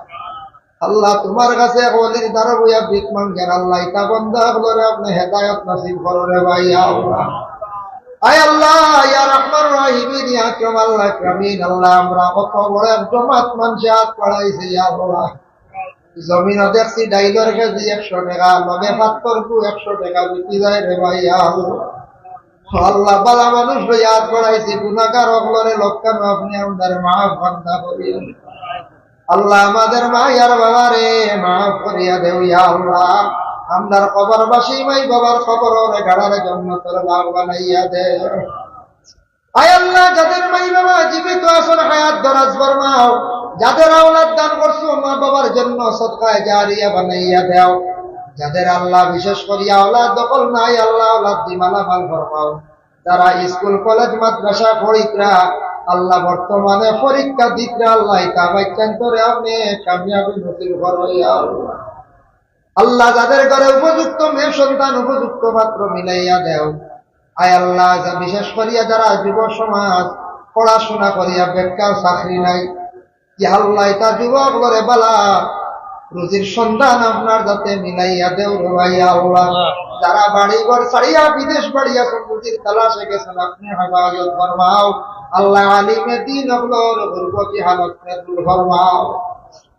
A: আল্লাহ তোমার কাছে ওলির দ্বারা বইয়া ভিক মাঙ্গেন আল্লাহ, ইতা বান্দা গুলোরে আপনি হেদায়েত নসিব করো রে ভাই ইয়া আল্লাহ। আয় আল্লাহ ইয়া রহমান রহিমিন ইয়া আকরামাল আকরামিন। আল্লাহ আমরা কত বড় এক জমাত মানুষ হাত পড়াইছে ইয়া আল্লাহ। জমিন দেখছি ডাইলর কেজি 100 টাকা, লগে পাত্তরকু 100 টাকা বিক্রি যায় রে ভাই ইয়া আল্লাহ। আল্লাহ বালা মানুষ হাত পড়াইছি, গুনাহগার হকলরে লক্ষানো আপনি আমাদের মাফ বান্দা করিয়েন আল্লাহ। আমাদের মা আর বাবা রে মাফ করিয়া দেও ইয়া আল্লাহ। আমদার কবরবাসী মাই বাবার খবর রে গাড়ারে জান্নাতের বাগ বানাইয়া দে। আয় আল্লাহ যাদের মাই বাবা জীবিত আছেন হায়াত দরাজ ফরমাও, যাদের আওলাদ দান করছো মা বাবার জন্য সদকায়ে জারিয়া বানাইয়া দাও। যাদের আল্লাহ বিশেষ করিয়া আওলাদ দখল নাই আল্লাহ আওলাদ দি মালামাল ফরমাও। যারা স্কুল কলেজ মাদ্রাসা পড়িতরা আল্লাহ বর্তমানে পরীক্ষা দিতরা আল্লাহ তা বাচ্চান করে আপনি কামিয়াবি নসিব করো ইয়া আল্লাহ। আল্লাহ যাদের ঘরে উপযুক্ত মেয়ে সন্তান উপযুক্ত পাত্র মিলাইয়া দেও। আয় আল্লাহ বিশেষ করিয়া যারা যুব সমাজ পড়াশোনা করিয়া বেকার চাকরি নাই, ইয়া আল্লাহ তা যুবক করে বালা রুজির সন্ধান আপনার যাতে মিলাইয়া দেও রে ভাই আল্লাহ। যারা বাড়ি ঘর ছাড়িয়া বিদেশ বাড়িয়া রুজির তালাশে গেছেন আপনি হেফাজত ফরমাও আল্লাহ। আলিমে দ্বীন হলোর গুরবতি হালত দূর ফরমাও।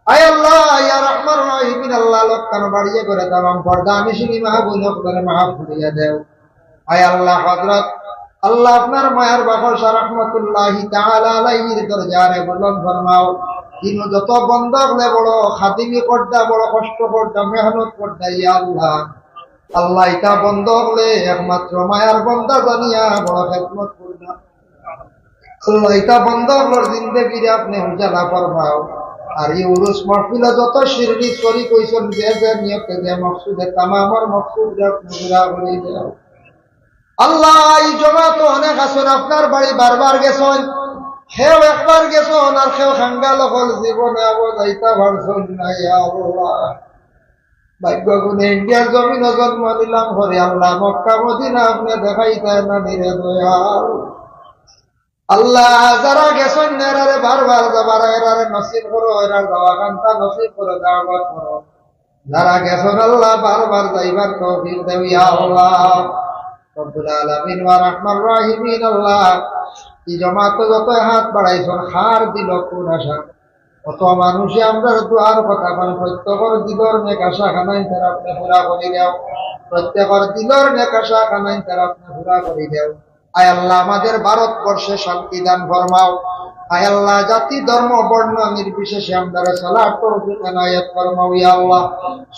A: আয় আল্লাহ ইয়া রহমান রহিমিন। আল্লাহ লক্ষণ বাড়িয়ে করে তামাম পর্দা আমি শুনি মাহবুব করে মাহফ করিয়া দেও। আয় আল্লাহ হযরত আল্লাহ আপনার মায়ের বাবা রাহমাতুল্লাহি তাআলা আলাইহির দরজারে বুলন্দ ফরমাও। তিনি যত বন্দা হলে বড় খাদিমি করদা, বড় কষ্ট করদা, মেহনত করদা ইয়া আল্লাহ। আল্লাহ এটা বন্ধ হলে একমাত্র মায়ার বন্দা জানিয়া বড় খেদমত করদা। আল্লাহ এটা বন্ধ হলোর জিন্দেগিরে আপনি উজালা ফরমাও। আর এই উরুস মাহফিলে যত শিরনি শরীক হইছেন যে যে নিয়তে যে মকসুদে তামামর মকসুদ পুরা করে দাও আল্লাহ। এই জমাত অনেক আছেন আপনার বাড়ি বারবার গেছেন, সেও একবার গেছেন আর সেও খাঙ্গা লখল জীবনে আবার যাইতা পারছেন না। ইয়া আল্লাহ, ভাগ্য গুণে ইন্ডিয়ার জমিন জন্ম নিলাম হরে আল্লাহ, মক্কা মদিনা আপনি দেখাইতেন না নিরে দয়াল আল্লাহ। যারা গেছেন এরারে বারবার যাবার এরারে নসিব করো, এরার যাওয়া কান্তা নসিব করো, দাওয়াত করো। যারা গেছেন আল্লাহ বারবার যাইবার তৌফিক দেও ইয়া আল্লাহ রব্বুল আলামিন ওয়া রাহমান রাহিমিন। আল্লাহ এই জমাত যত হাত বাড়াইছেন হার দিল কোন আশা, কত মানুষে আমরা দুয়ার কথা কোন প্রত্যেকের দিলর নেক আশা খানাই তারা আপনি পুরা করে দাও, প্রত্যেকের দিলর নেক আশা খানাই তারা আপনি পুরা করে দাও। আয় আল্লাহ আমাদের ভারতবর্ষে শান্তি দান ফরমাও। আয় আল্লাহ জাতি ধর্ম বর্ণ নির্বিশেষে আমরা সালাত তৌফিক এনায়েত ফরমাও ইয়া আল্লাহ।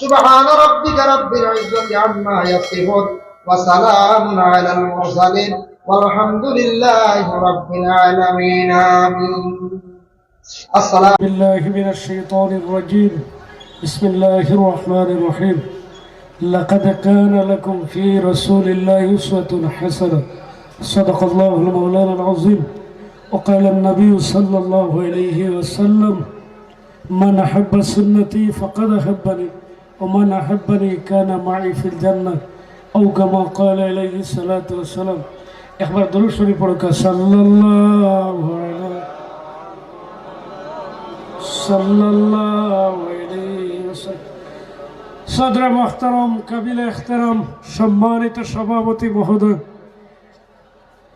A: সুবহান রাব্বিকা রাব্বিল ইজ্জাতি আম্মা ইয়াসিফুন ওয়া সালামুন আলাল মুরসালিন ওয়ালহামদুলিল্লাহি রাব্বিল আলামিন। আমিন। السلام
B: بالله من الشيطان الرجيم. بسم الله الرحمن الرحيم. لقد كان لكم في رسول الله أسوة حسنة. صدق الله المولانا العظيم. وقال النبي صلى الله عليه وسلم: من أحب سنتي فقد أحبني ومن أحبني كان معي في الجنة، أو كما قال عليه الصلاة والسلام. إخبار درود شريف পড়ুক সাল্লাল্লাহু আলাইহি সাল্লাল্লাহু আলাইহি ওয়াসাল্লাম। সদর মুহতারাম, কাবিলে ইহতারাম, সম্মানিত সভাপতি মহোদয়,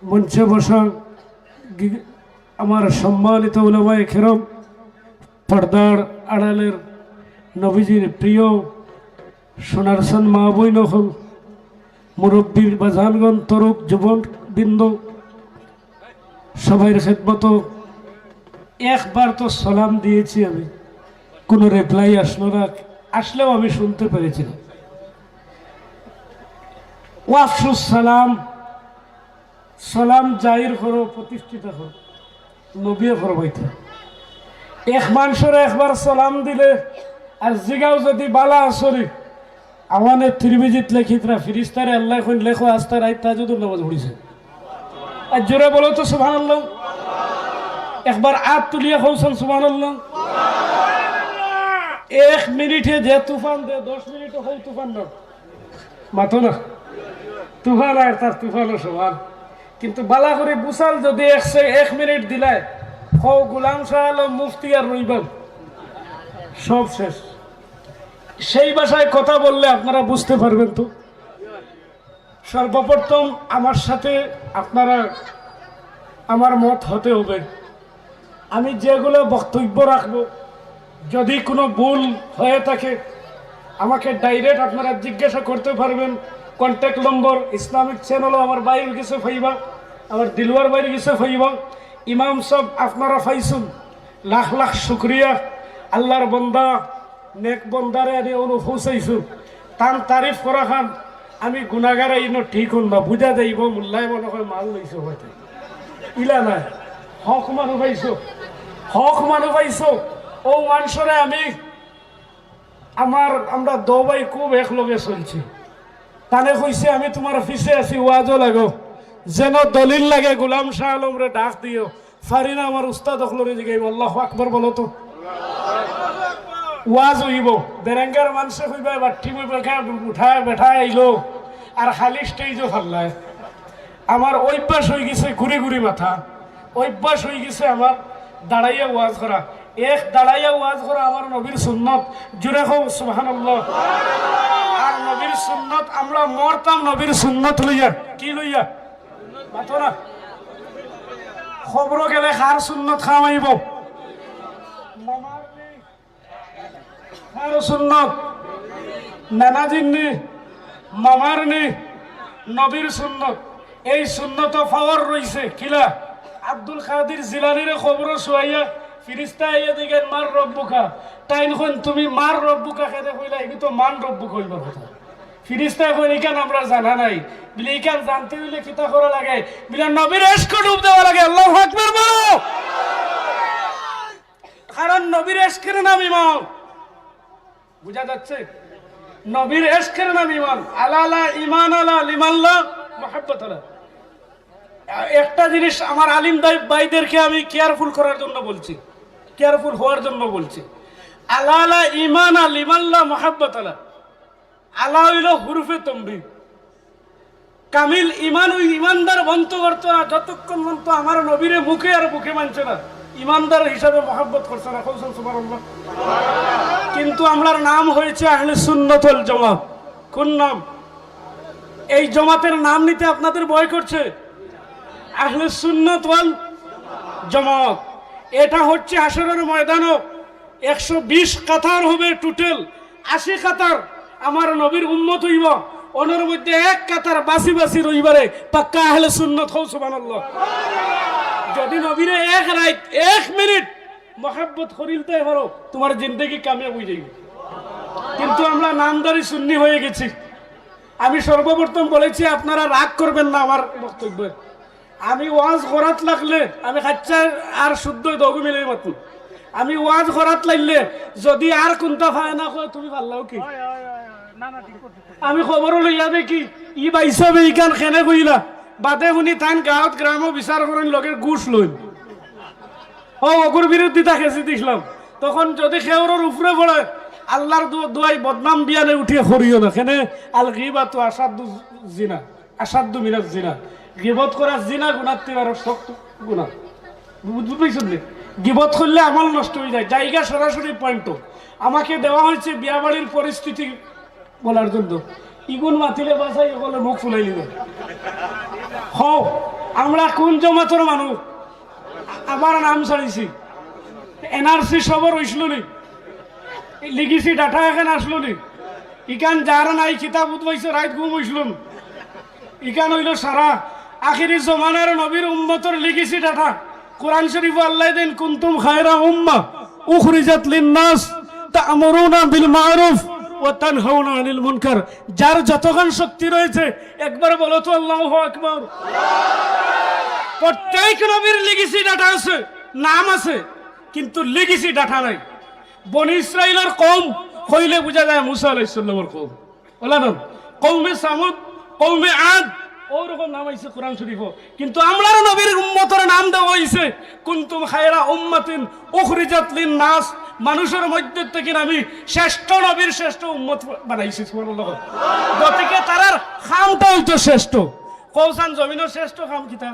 B: মঞ্চে বসা আমার সম্মানিত উলামায়ে কেরাম, পর্দার আড়ালের নবীজির প্রিয় সোনারসান মা বোন হল, মুরব্বীর বাজানগণ, তরুক যুবক বৃন্দ, সবাইয়ের খেদমত একবার তো সালাম দিয়েছি আমি, কোনো রিপ্লাই আসলো না, আসলেও আমি শুনতে পেরেছিলাম। ওয়াফসুস সালাম, সালাম জাহির করো, প্রতিষ্ঠিত করো, নবী ফরমাইতে এক মানুষের একবার সালাম দিলে আর জিগাও যদি বালা আসরি আমাদের ত্রিবিজিত লেখিতরা ফিরিস্তারে আল্লাহ এখন লেখো আস্তা রাইত তাজুদুর নামাজ পড়িছে। আর জোরে বলো তো সুবহানাল্লাহ। একবার আত তুলিয়া কৌশল সুবহানাল্লাহ। 1 মিনিটে যে তুফান দে 10 মিনিটে হল তুফান না মাতো না, তুফান আর তার তুফানও সমান। কিন্তু বালা করে বুসাল যদি 1 মিনিট দিলায় হও গোলাম শাহ আলম মুফতি আর রইবান সব শেষ। সেই ভাষায় কথা বললে আপনারা বুঝতে পারবেন। তো সর্বপ্রথম আমার সাথে আপনারা আমার মত হতে হবে। আমি যেগুলো বক্তব্য রাখবো যদি কোনো ভুল হয়ে থাকে আমাকে ডাইরেক্ট আপনারা জিজ্ঞাসা করতে পারবেন। কন্ট্যাক্ট নম্বর ইসলামিক চ্যানেলও আমার বাইর গেছে ফাইবা, আমার দিলওয়ার বাইরে গেছে ফাইবা। ইমাম সব আপনারা ফাইছুন, লাখ লাখ শুক্রিয়া। আল্লাহর বন্দা নেক বন্দারে আনি অনুপৌঁছাইছুন, তান তারিফ করা খান আমি গুণাগারে ইনো ঠিক হল না, বুঝা যাইব মোল্লায় মনে হয় মাল লইছো হয়তো ইলা নাই। হক মানুষ পাইছো, হক মানুষ পাইছো। ও মানুষরে আমি আমরা দবাই খুব একলগে চলছি। তানে কইছে আমি তোমার পিছে আছি, ওয়াজও লাগো, যেন দলিল লাগে গোলাম শাহ আলমরে ডাক দিও। ফারি না আমার উস্তাদ অখলরে জিগাইব আল্লাহু আকবার বলো তো। ওয়াজ হইব বেরেঙ্গার মানুষে কইবা বাঠি উঠায় বেঠায় আইলো আর খালি স্টেজও ফাল্লায়। আমার অভ্যাস হয়ে গেছে ঘুরে ঘুরে মাথা, অভ্যাস হয়ে গেছে আমার দাঁড়াইয়া ওয়াজ করা। এক দাঁড়াইয়া ওয়াজ করা আমার নবীর সুন্নত, জুড়ে হোক সুবহানাল্লাহ। আর নবীর সুন্নত আমরা মরতাম নবীর সুন্নত লইয়া। কি লইয়া মাথো না খবর গেলে খার সুন্নত খাওয়াইব, খার সুন্নত নানাজির নি মামার নি নবীর সুন্নত। এই সুন্নত পাওয়ার রইছে কিলা আব্দুল কাদের জিলানির খবর শুয়াইয়া ফিরিস্তা আইয়া দিকে মার রব্বুকা তাই নখন তুমি মার রব্বুকা খেতে কইলা এই তো মান রব্বুক হইবার কথা। ফিরিস্তা কই ইকান আমরা জানা নাই বলে ইকান জানতে হইলে কিতা করা লাগে বলে নবীর ইশক ডুব দেওয়া লাগে। আল্লাহু আকবার বলো। কারণ নবীর এশকের নাম ইমান। বুঝা যাচ্ছে? নবীর এশকের নাম ইমান। আলা ইমান আলা লিমাল্লাহ মুহাব্বত আলা। একটা জিনিস আমার আলিম ভাইদেরকে আমি কেয়ারফুল করার জন্য বলছি, কেয়ারফুল হওয়ার জন্য বলছি। আলা ইমান আলা লিমাল্লাহ মুহাব্বত আলা। আলা হইল হুরুফে তমবিহ। কামিল ইমান ওই ইমানদার বন্ত করতো না যতক্ষণ পর্যন্ত আমার নবীরে মুখে আর বুকে মানছে না, ইমানদার হিসাবে মহব্বত করছে না। কৌশল সুবহানাল্লাহ। কিন্তু আমরার নাম হয়েছে আহলে সুন্নাত ওয়াল জামাত। কোন নাম? এই জামাতের নাম নিতে আপনাদের ভয় করছে? আহলে সুন্নাত ওয়াল জামাত। এটা হচ্ছে হাশরের ময়দানও 120 কাতার হবে, টোটাল 80 কাতার আমার নবীর উম্মত হইব, ওনার মধ্যে এক কাতার বাসি বাসি রইবারে পাক্কা আহলে সুন্নাত হও। সুবহানাল্লাহ। যদি নবীরে এক রাত 1 মিনিট মহব্বত করিলতে পারো, তোমার জিন্দেগি কামিয়াব হয়ে যাবে। কিন্তু আমরা নামদারি সুন্নি হয়ে গেছি। আমি সর্বপ্রথম বলেছি, আপনারা রাগ করবেন না আমার বক্তব্য। আমি ওয়াজ করাত লাগলে আমি খাচ্চা আর শুদ্ধ দগু মিলে মাতুন। আমি ওয়াজ করাত লাগলে যদি আর কোনটা পায় না কয় তুমি পারলাও কি, আমি খবর লইয়া দেখি ই বাইসাবে ইকান খেনে কইলা বাদে শুনি তান গাঁৱত গ্রাম বিচার করেন লগের ঘুষ লইন। ও অকুর বিরোধিতা খেঁচি দিছিলাম। তখন যদি খেউরের উপরে পড়ে আল্লাহর দোয়াই বদনাম বিয়ানে উঠিয়ে করিও না। কেনে আল গিবাতু আসাদু জিনা, আসাদু মিনাজ জিনা। গিবত করা জিনা গুনার থেকে আরো শক্ত গুনাহ। বুঝবেন? গিবত করলে আমল নষ্ট হয়ে যায়। জায়গা সরাসরি পয়েন্ট আমাকে দেওয়া হয়েছে বিয়া বাড়ির পরিস্থিতি বলার জন্য। ইগুন মাতিলে বাসাই বলে মুখ ফুলাই নিবে। হও আমরা কোন জমাতর মানুষ? আমার নাম ছাড়িছি, এনআরসি সবর হইছিল নি, লিগিছি ডাটা এখানে আসলো নি। ইকান যার নাই কিতাব উদ্বাইছে রাত ঘুম হইছিলাম। ইকান হইল সারা আখিরি জমানার নবীর উম্মতর লিগিছি ডাটা। কোরআন শরীফ আল্লাহ দেন কুনতুম খায়রা উম্মাহ উখরিজাত লিন-নাস তা'মুরুনা বিল মা'রুফ ওয়া তানহাউনা আনিল মুনকার। যার যতক্ষণ শক্তি রয়েছে একবার বলো তো আল্লাহু আকবার। প্রত্যেক নবীর লিগিছি ডাটা আছে, নাম আছে, কিন্তু লিগিছি ডাটা নাই। বনি ইসরাইলের কওম কইলে বোঝা যায় মুসা আলাইহিস সালামের কওম, বলা না কওমে সামুদ, কওমে আদ, ওরকম নাম আইছে কোরআন শরীফ। কিন্তু আমরার নবীর উম্মতের নাম দেওয়া হইছে কুনতুম খায়রা উম্মাতিন উখরিজাত লিন-নাস। মানুষের মধ্যে থেকে আমি শ্রেষ্ঠ নবীর শ্রেষ্ঠ উম্মত বানাইছি। সুবহানাল্লাহ। গতিকে তারার খামটা হইতো শ্রেষ্ঠ। কৌসান জমিনের শ্রেষ্ঠ খাম কিতা?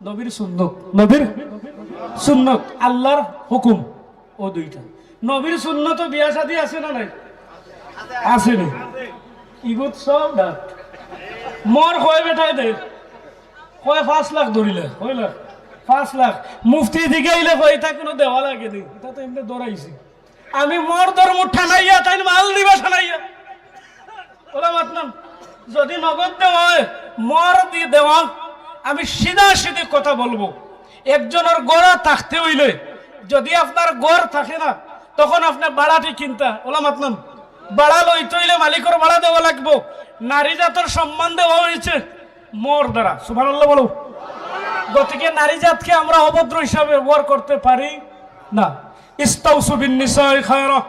B: নবীর সুন্নত। নবীর সুন্নত, আল্লাহর হুকুম, ও দুইটা। নবীর সুন্নত বিয়া শাদী আছে না নাই? আছে না? ইগুত সব না মোর কয় বেটাই দে কয় 5 লাখ ধরিলে কইলা 5 লাখ মুফতি দিগাইলে কয় এটা কোনো দেওয়া লাগে নি, এটা তো এমনি দৌড়াইছি। আমি মোর ধর্ম ঠানাইয়া তাই মাল দিবা ঠানাইয়া ওরা মাতলাম যদি নগদ দেওয়া হয় মোর দি দেওয়া। আমি সিধা সিধি কথা বলবো, একজনের গড়া থাকতে হইলে যদি আপনার গড় থাকে না তখন আপনার বাড়াটি কিনতা ওলা মাতলাম বাড়া লইতে হইলে মালিকের বাড়া দেওয়া লাগবো। নারী জাতের সম্মান দেওয়া হয়েছে মোর দ্বারা। সুবহানাল্লাহ বলো। গতিকে নারী জাতকে আমরা অভদ্র হিসাবে ব্যবহার করতে পারি না। ইস্তাউসু বিন নিসাই খায়রা,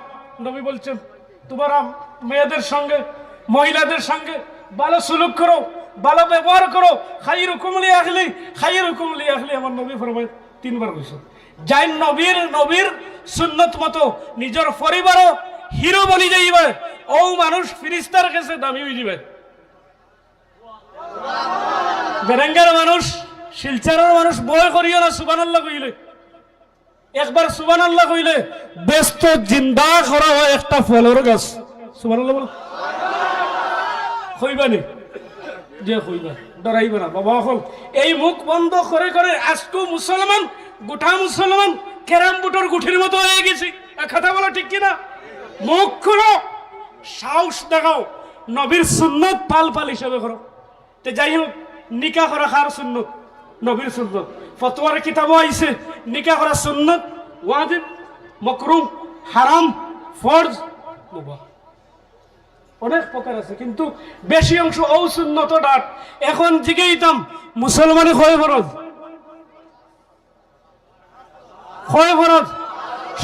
B: নবী বলছেন তোমরা মেয়েদের সঙ্গে মহিলাদের সঙ্গে ভালো সুলুক করো, ভালো ব্যবহার করো। খাইরুকুম লি আহলি, খাইরুকুম লি আহলি, আমার নবী ফরমায় 3 বার কইছে। যাই নবীর সুন্নত মতো নিজের পরিবারও হিরো বনি যাইবে, ও মানুষ ফিরিস্তার কাছে দামি হয়ে যাবে। বেরেঙ্গার মানুষ, শিলচারের মানুষ বয় করিও না সুবহানাল্লাহ কইলে। একবার সুবহানাল্লাহ কইলে ব্যস্ত জিন্দা করা হয় একটা ফলের গাছ। সুবহানাল্লাহ বল। কইবানি যে কইবা, ডরাইবে না বাবা। হল এই মুখ বন্ধ করে করে আজকে মুসলমান, গোটা মুসলমান ক্যারাম বুটোর গুঠির মতো হয়ে গেছি। কথা বলো ঠিক কিনা? মুখ খুলো, সাহস দেখাও, নবীর সুন্নত পাল পাল হিসাবে করো। তো যাই হোক, নিকা করা কার সুন্নত? নবীর সুন্নত। ফতোয়ার কিতাবও আইছে নিকা করা সুন্নত, ওয়াজিব, মাকরুহ, হারাম, ফরজ, মুবাহ, অনেক প্রকার আছে। কিন্তু বেশি অংশ ও সুন্নত ডাট। এখন জিজ্ঞাইতাম মুসলমানে কয় ফরজ? কয় ফরজ?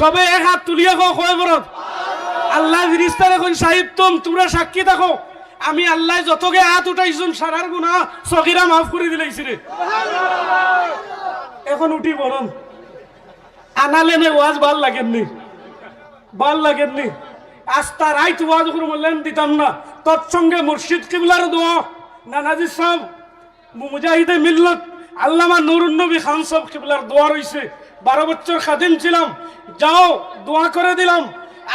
B: সবে এক হাত তুলিয়া কয় বরত আল্লাহ ফিরিস্তার এখন সাহিব তোমরা সাক্ষী থাকো আমি আল্লাহ যতকে হাত উঠাইছুন সারার গুণা সগিরা মাফ করে দিলাইছি রে এখন উঠি বরণ আনালেনে ওয়াজ ভাল লাগেননি আস্তা রাইত ওয়াজ করে বললেন দিতাম না তৎসঙ্গে মুর্শিদ কিবলার দোয়া নানাজি সাহেব মুজাহিদে মিল্লত আল্লামা নুরুন নবী খান সাহেব কিবলার দোয়া রইছে 12 বছর খাদিম ছিলাম যাও দোয়া করে দিলাম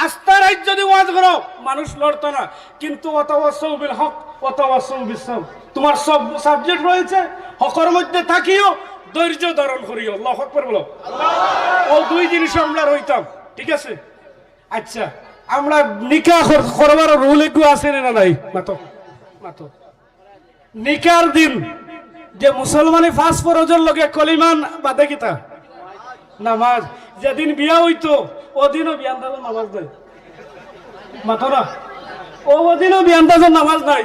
B: আস্তা রাইত যদি ওয়াজ করো মানুষ লড়তো না কিন্তু ওয়াতাওয়াসাউ বিল হক ওয়াতাওয়াসাউ বিস সাবর তোমার সব সাবজেক্ট রয়েছে হকের মধ্যে থাকিও ধৈর্য ধারণ করিও আল্লাহু আকবার বলো ও দুই জিনিস আমরা রইতাম ঠিক আছে আচ্ছা আমরা নিকাহ করবার রুল একটু আছে না নাই মাতো নিকার দিন যে মুসলমানি ফাঁস ফরজের লগে কলিমান বাদে কিতা নামাজ যেদিন বিয়া হইতো ওদিনও বিয়ান্দাজের নামাজ নাই মাতো না ওদিনও বিয়ান্দাজের নামাজ নাই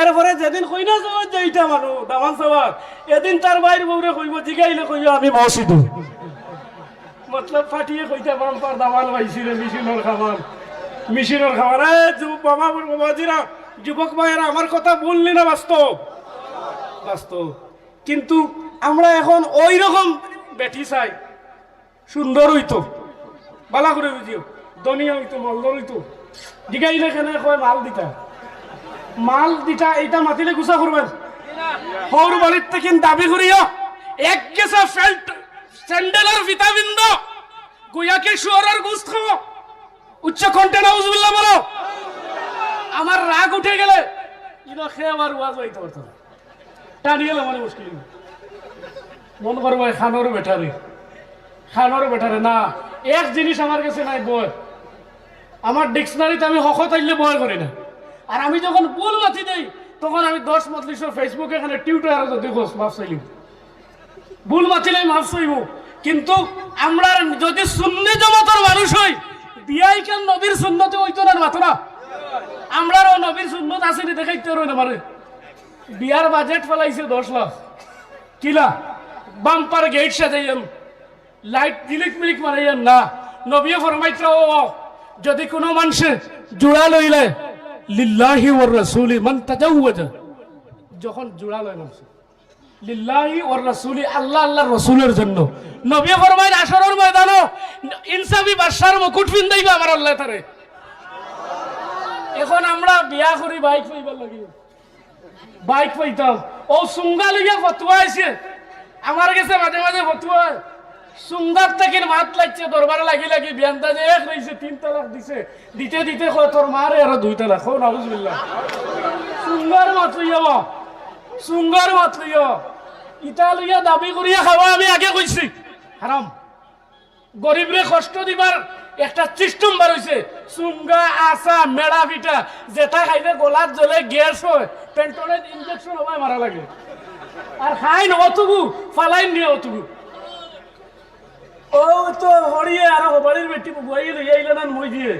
B: এরপরে যেদিন কইনা যাওয়ার যাইটা মানুষ দামান সবার এদিন তার বাইর বউরে কইব জিগাইলে কইব আমি মসজিদ মতলব ফাটিয়ে কইতে বাম্পার দামাল পাইছি রে মেশিনের খাবার বাবাজিরা যুবক ভাইয়েরা আমার কথা বললি না বাস্তব কিন্তু আমরা এখন ওই রকম বেটি চাই সুন্দর হইতো বালা করে বুঝিও ধনিয়া হইতো মন্দর হইতো জিগাইলে কেন কয় মাল দিটা এইটা মাতিলে গুছা করবেন হর বাড়ির থেকে দাবি করিও এক গেছা স্যান্ডেলের ভিটামিন দাও গুয়াকে শুয়ারের গোশত খাও উচ্চ কণ্ঠে নাউজুবিল্লাহ বলো আমার রাগ উঠে গেলে ইনো খেয়ে আমার ওয়াজ হইতে পারতো না টানিয়ে গেলে মানে মুশকিল মন করবো খানোর বেটারে না এক জিনিস আমার কাছে নাই বয় আমার ডিকশনারিতে আমি হকত আইলে বয় করি না আর আমি যখন ভুল মাতি দেই তখন আমি 10 মজলিসের ফেসবুকে এখানে টিউটার যদি মাফ চাইলিম ভুল মাতিলে মাফ চাইব কিন্তু আমরা যদি সুন্নি জামাতের মানুষ হই বিয়াই কেন নবীর সুন্নতে হইতো না মাত্রা আমরাও নবীর সুন্নত আসেনি দেখাইতে রই না মানে বিয়ার বাজেট ফেলাইছে 10 লাখ কিলা বাম্পার গেট সাজাইয়াম লাইট মিলিক মারাইয়াম না নবী ফরমাইতো যদি কোনো মানুষে জোড়া লইলে লিল্লাহি ওয়ার রাসূলি মান তাজাওয়াজা যখন জোড়া লয় মানুষ লিল্লাহি ওয়ার রাসূলি আল্লাহর রাসূলের জন্য নবী ফরমায় আসরের ময়দানে ইনসাফি বাদশার মুকুট পিন্দাইবা আমার আল্লাহ তারে এখন আমরা বিয়া করি বাইক পাইবার লাগি বাইক পাইতাম ও সুঙ্গা লইয়া ফতোয়া আইছে আমার কাছে মাঝে ফতোয়া সুঙ্গার থেকে মাত লাগছে দরবারে লাগি বিয়ানটা যে এক রইছে 3 তালাক দিতে তোর মারে আর 2 তালাক হো নাউজুবিল্লাহ সুঙ্গার মাত লইয়া ইটা লইয়া দাবি করিয়া খাওয়া আমি আগে কইছি হারাম গরিবরে কষ্ট দিবার একটা সিস্টেম বার হইছে সুঙ্গা আসা মেড়া পিঠা যেটা খাইলে গলাত জ্বলে গ্যাস হয় পেন্টনের ইনজেকশন হয় মারা লাগে আর খাই না অতগু ফালাই নিয়ে অতগু ও তো হরিয়ে আর বাড়ির বেটি বুয়াই লই আইলা না মই দিয়ে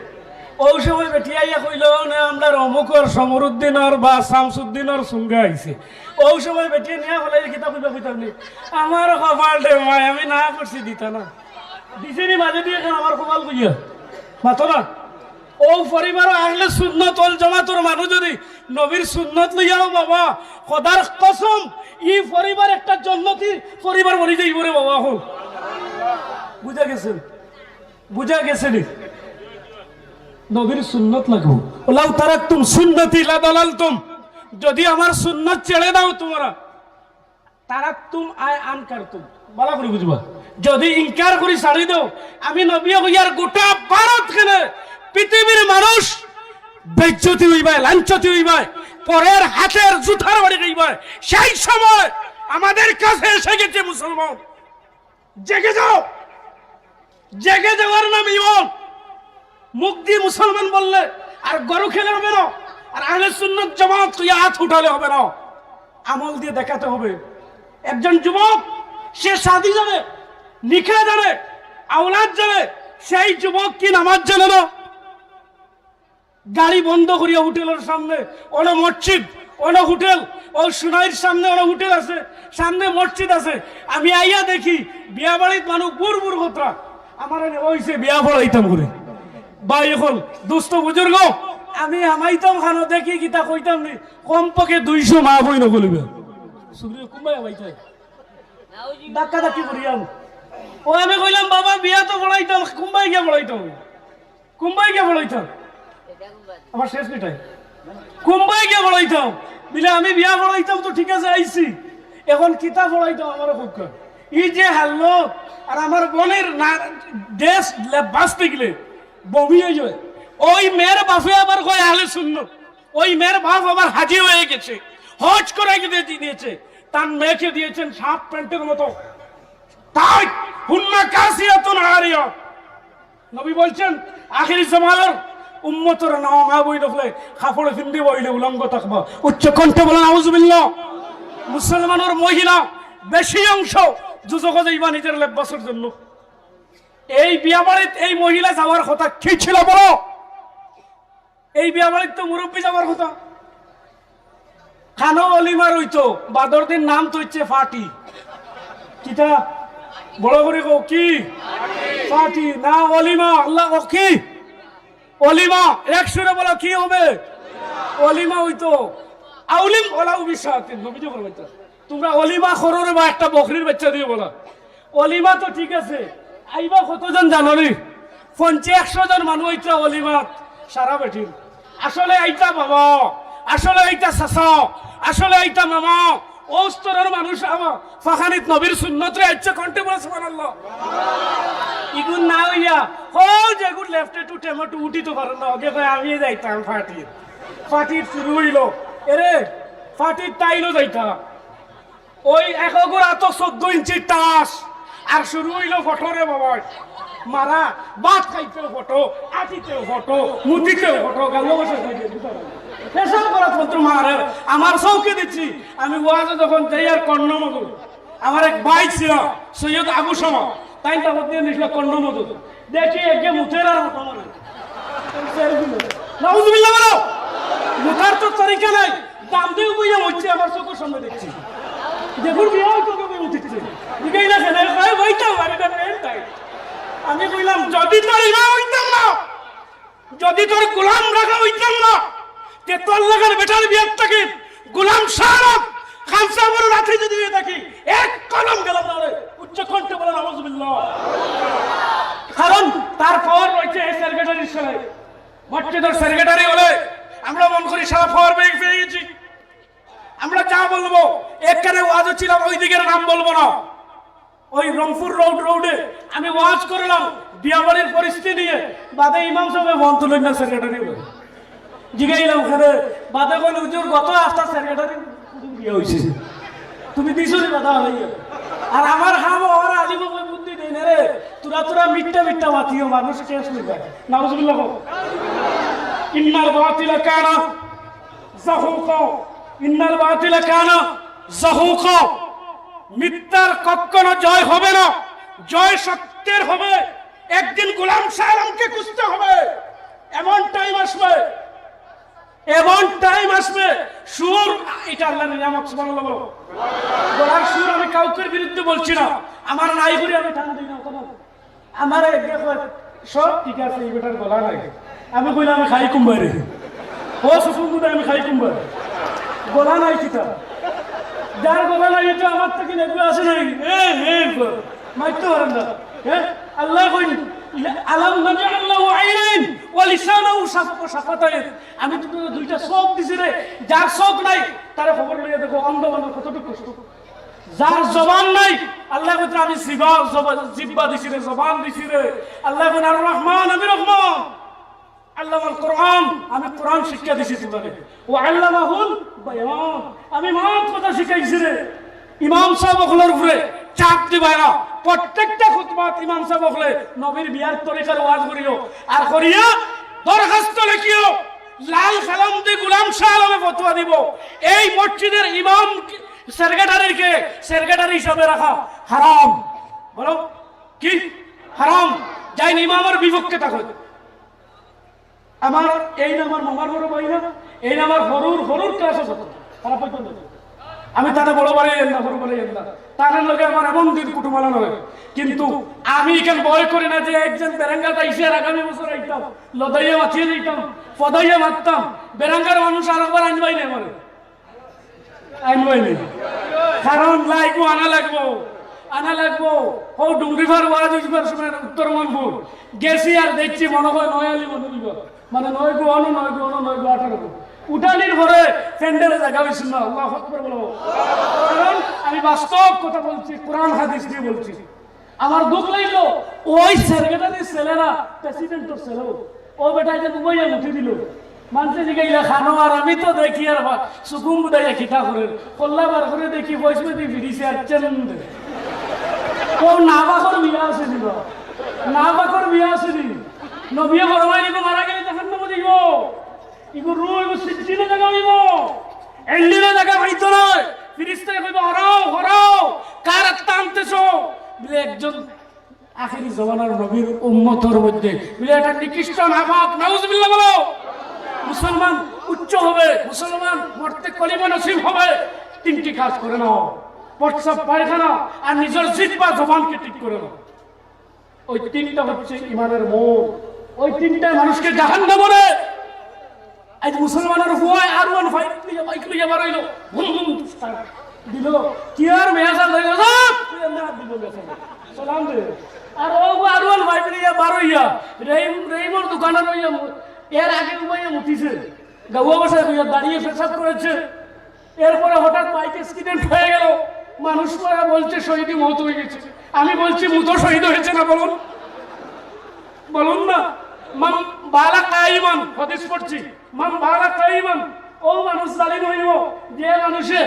B: ওই সময় বেটি আইয়া কইল না আমরা অমুকর সমরউদ্দিনের বা শামসুদ্দিনের সুঙ্গা আইছে ওই সময় বেটি নিয়ে হলাই কিতাব কইতাম নি আমার কপাল দে ভাই আমি না করছি দিতা না দিছেনি মাঝে দিয়ে আমার কপাল কইয়া মাতো না ও পরিবার আহলে সুন্নাত ওয়াল জামাতের মানুষ যদি নবীর সুন্নাত লইয়াও বাবা খোদার কসম এই পরিবার একটা জান্নাতি পরিবার বলি যাইব রে বাবা হো বুঝা গেছেন নবীর সুন্নত লাগবো লাউ তারাকতুম সুন্নতি লা দালালতুম যদি আমার সুন্নত ছেড়ে দাও তোমরা তারাকতুম আনকারতুম বলা করে বুঝবা যদি ইনকার করি ছাড়ি দাও আমি নবী হইয়ার গোটা ভারত খেলে পৃথিবীর মানুষ বেজ্জতি হইবা লাঞ্ছতি হইবা পরের হাতের জুতার বাড়ি হইবা সেই সময় আমাদের কাছে এসে গেছে মুসলমান জেগে যাওয়ার নাম ইমান মুক্তি মুসলমান বললে আর গরু খেলে হবে না আর আহলে সুন্নাত জামাত তুই হাত উঠালে হবে না আমল দিয়ে দেখাতে হবে একজন যুবক সে শাদী জানে নিকাহ জানে আওলাদ জানে সেই যুবক কি নামাজ জানে না গাড়ি বন্ধ করিয়া হোটেলের সামনে ওনা মসজিদ ওনা হোটেল ও সুনাইর সামনে ওনা হোটেল আছে সামনে মসজিদ আছে আমি আইয়া দেখি বিয়া বাড়ির মানুষ বুড় কথা আমার ওইসে বিয়া পড়াইতাম করে ভাই এখন দুস্থ বুজুর্গ আমি আমাইতাম খানো দেখি গীতা কইতাম নি কমপক্ষে 200 মা বই নগলিবে সুগ্রীব কুমাই আমাইতাই ডাক্কা ডাকি করিয়াম ও আমি কইলাম বাবা বিয়া তো পড়াইতাম কুম্বাই গিয়া পড়াইতাম আমার শেষ মিটাই কুম্বাই গিয়া পড়াইতাম বিলে আমি বিয়া পড়াইতাম তো ঠিক আছে আইছি এখন কিতা পড়াইতাম আমার খুব ই যে হারলো আর আমার বোনের দেশ বাঁচতে গেলে বমি হয়ে যায় ওই মেয়ের বাপে আবার কয় আহলে সুন্নাত ওই মেয়ের বাপ আবার হাজি হয়ে গেছে হজ করে দিয়েছে তার মেয়েকে দিয়েছেন সাপ প্যান্টের মতো তাই হুন্না কাসিয়াতুন আরিয়া নবী বলছেন আখিরি জামানার উম্মতের নাম মা বই নফলে কাপড়ে ফিন্দি বইলে উলঙ্গ থাকবা উচ্চ কণ্ঠে বলেন আউযুবিল্লাহ মুসলমানের মহিলা বেশি অংশ যুজকে যাইবা নিজের লেবাসের জন্য এই বিয়া বাড়িতে এই মহিলা যাওয়ার কথা কি ছিল বলো এই বিয়া বাড়িতে তো মুরব্বী যাওয়ার কথা খানো অলিমার হইতো বাদর দিন নাম তো হচ্ছে ফাটি কিতা বড় করে কো কি ফাটি না অলিমা আল্লাহ ও কি অলিমা একসুরে বলো কি হবে অলিমা হইতো আউলিম ওলাউ বিশাতিন নবী যে বলতো তোমরা অলিমা খররে বা একটা বকরির বাচ্চা দিয়ে বলা অলিমা তো ঠিক আছে আইবা কতজন জানো নি 50-100 জন মানুষ হইতো অলিমা সারা বেঠিন আসলে আইতা বাবা আসলে আইতা চাচা আসলে আইতা মামা ও স্তরের মানুষ আমার ফাখানিত নবীর সুন্নতরে আইছে কন্টে বলে সুবহানাল্লাহ ইগুন না হইয়া ও যেগুন লেফটে টু টেমটো উঠি তো পারেন না আগে ভাই আমি যাইতাম ফাটির শুরু হইল এরে ফাটির তাইলো যাইতা ওই একগর আত 14 ইঞ্চি টাস আর শুরু হইল ফটোরে বাবা মারা বাত খাইতেও ফটো আটিতেও ফটো মুদিতেও ফটো গালো বসে পেশাব করা তন্ত্র মারে আমার চৌকে দিচ্ছি আমি ওয়াজে যখন যাই আর কর্ণমধু আমার এক ভাই ছিল সৈয়দ আবু শামা তাই তার দিয়ে নিছিল কর্ণমধু দেখি একে মুথের আর মতো মানে নাউজুবিল্লাহ বলো মুথার তো তরিকা নাই দাম দিয়ে বইয়া হচ্ছে আমার চোখের সামনে দেখছি দেখুন বিয়া তোকে বই উঠেছে দিকেই না খেলে ভাই বইতাম আমি কইলাম যদি তোর ইমাম হইতাম না যদি তোর গোলাম রাখা হইতাম না তে তোর লাগার বেটার বিয়ার থেকে গোলাম শাহরাব খামসা বড় রাতে যদি দিয়ে থাকি এক কলম গেলাম না রে উচ্চ কণ্ঠে বলেন আউযুবিল্লাহ কারণ তারপর রয়েছে এই সেক্রেটারির সাথে মসজিদের সেক্রেটারি হলে আমরা মন করি সারা ফর বেগ পেয়ে গেছি আমরা যা বলবো একখানে ওয়াজ ছিলাম ওই দিকের নাম বলবো না ওই রংপুর রোডে আমি ওয়াজ করলাম বিয়াবাড়ির পরিস্থিতি নিয়ে বাদে ইমাম সাহেব বন্ধ তুলেন না সেক্রেটারি জিগাইলাম ওখানে বাদে কোন হুজুর গত আফটার সেক্রেটারি বিয়ে হয়েছে তুমি দিছো নি বাধা হইয়া আর আমার হাম ওরা আলিম বুদ্ধি দেই না রে তোরা মিট্টা মাতিও মানুষ শেষ হয়ে যায় নাউজুবিল্লাহ ইন্নাল বাতিল কানা যাহুকা ইন্নাল বাতিল কানা যাহুকা মিথ্যার কখনো জয় হবে না জয় সত্যের হবে একদিন গোলাম শাহরামকে খুঁজতে হবে এমন টাইম আসবে সুর এটা আল্লাহর নিয়ামত সুবহানাল্লাহ বলো বলার সুর আমি কাউকের বিরুদ্ধে বলছি না আমার নাই করে আমি টান দিই না কথা আমার দেখো সব ঠিক আছে এই বেটার গলা নাই আমি কইলাম আমি খাই কুম্বারে ও সুসুন্দর আমি খাই কুম্বার গলা নাই কিতা যার গলা নাই এটা আমার থেকে নেবে আসে নাই মাইতে পারেন না হ্যাঁ আল্লাহ কইন আলাম নাজাল্লাহু আইনাইন ওয়া লিসানাহু শাফাতাইন আমি তো দুইটা চোখ দিছি রে যার চোখ নাই তার খবর লইয়া দেখো অন্ধ মানুষ কতটুকু কষ্ট যার জবান নাই আল্লাহ কইতে আমি জিহ্বা দিছি রে জবান দিছি রে আল্লাহ কইন আর রহমান আমি রহমান আল্লামাল কোরআন আমি কোরআন শিক্ষা দিছি তোমাকে ওয়া আল্লামাহুল বায়ান আমি মত কথা শিখাইছি রে ইমাম সাহেব ওগুলোর উপরে চাপ দিবা না প্রত্যেকটা খুতবাত ইমাম সাহেব ওগুলো নবীর বিয়ার তরিকার ওয়াজ করিও আর করিয়া দরখাস্ত লিখিও লাল কালাম দিয়ে গোলাম শাহ আলমে ফতোয়া দিব এই মসজিদের ইমাম সেক্রেটারি হিসাবে রাখা হারাম বলো কি হারাম যাই ইমামের বিপক্ষে থাকো আমার এই নামার মামার বড় ভাই না এই নামার হরুর ক্লাস আছে তারা পর্যন্ত আমি তারা বড় বাড়ি না বড় বাড়ি না তাদের লোকে আমার এমন দিন কুটুমালা নয়, কিন্তু আমি এখানে ভয় করি না যে একজন বেরাঙ্গাটা ইসের আগামী বছর আইতাম লদাইয়া মাছিয়ে দিতাম ফদাইয়া মারতাম, বেরাঙ্গার মানুষ আর একবার আনবাই না আমার আনবাই নেই, কারণ লাগবো আনা লাগবো ও ডুংরিভার ওয়াজ উঠবার সময় উত্তর মনপুর গেছি আর দেখছি মনে হয় নয়ালি মনে দিব মানে 9 গো 18 গো উঠানির ঘরে ফ্যান্ডেলে জায়গা হয়েছিল না। আল্লাহু আকবার বলো, কারণ আমি বাস্তব কথা বলছি, কোরআন হাদিস দিয়ে বলছি। আমার দুঃখ লাগলো ওই সেরগেটাদের ছেলেরা প্রেসিডেন্টের ছেলে ও বেটাই যে দুবাইয়ে উঠে দিল মানুষের দিকে ইলা খানো, আর আমি তো দেখি আর সুকুম বুদাইয়া খিতা করে কল্লা বার করে দেখি পয়সা দিয়ে ফিরিছে আর চেন ও না বাকর বিয়া আছে দিব না বাকর বিয়া আছে দি নবিয়া ফরমাই দিব মারা গেলে জাহান্নামে দিব ইগো রু ইগো সিদ্দিনে জায়গা হইব এন্ডিনে জায়গা হইতো নয় ফিরিস্তা কইব হরাও কার টানতেছো বলে একজন আখেরি জমানার নবীর উম্মতের মধ্যে বলে এটা নিকৃষ্ট নাপাক নাউজুবিল্লাহ বলো। মুসলমান উচ্চ হবে, মুসলমান মরতে কলিমা নসিব হবে, 3টি কাজ করে নাও, প্রস্রাব পায়খানা আর নিজের জিহ্বা জবানকে ঠিক করে নাও। ওই 3টা হচ্ছে ইমানের মোড়, ওই 3টায় মানুষকে জাহান্নামে ভরে। আজ মুসলমানের ভয় আর ওয়ান ফাইট নিয়ে বাইক নিয়ে বাড়াইলো দিল কি আর মেয়াজা ধরে না দিল সালাম দে আর ও আর ওয়ান ফাইট নিয়ে বাড়াইয়া রেইমর দোকানে রইয়া এর আগে উবাইয়া মুতিছে গাওয়া বসে দাঁড়িয়ে পেশাব করেছে, এরপরে হঠাৎ বাইক অ্যাক্সিডেন্ট হয়ে গেল, মানুষ বলছে শহীদ মৌত হয়ে গেছে। আমি বলছি মুতো শহীদ হয়েছে না বলুন না। মান বালা কাইমান হাদিস পড়ছি, মান বালা কাইমান ও মানুষ জালিম হইব যে মানুষে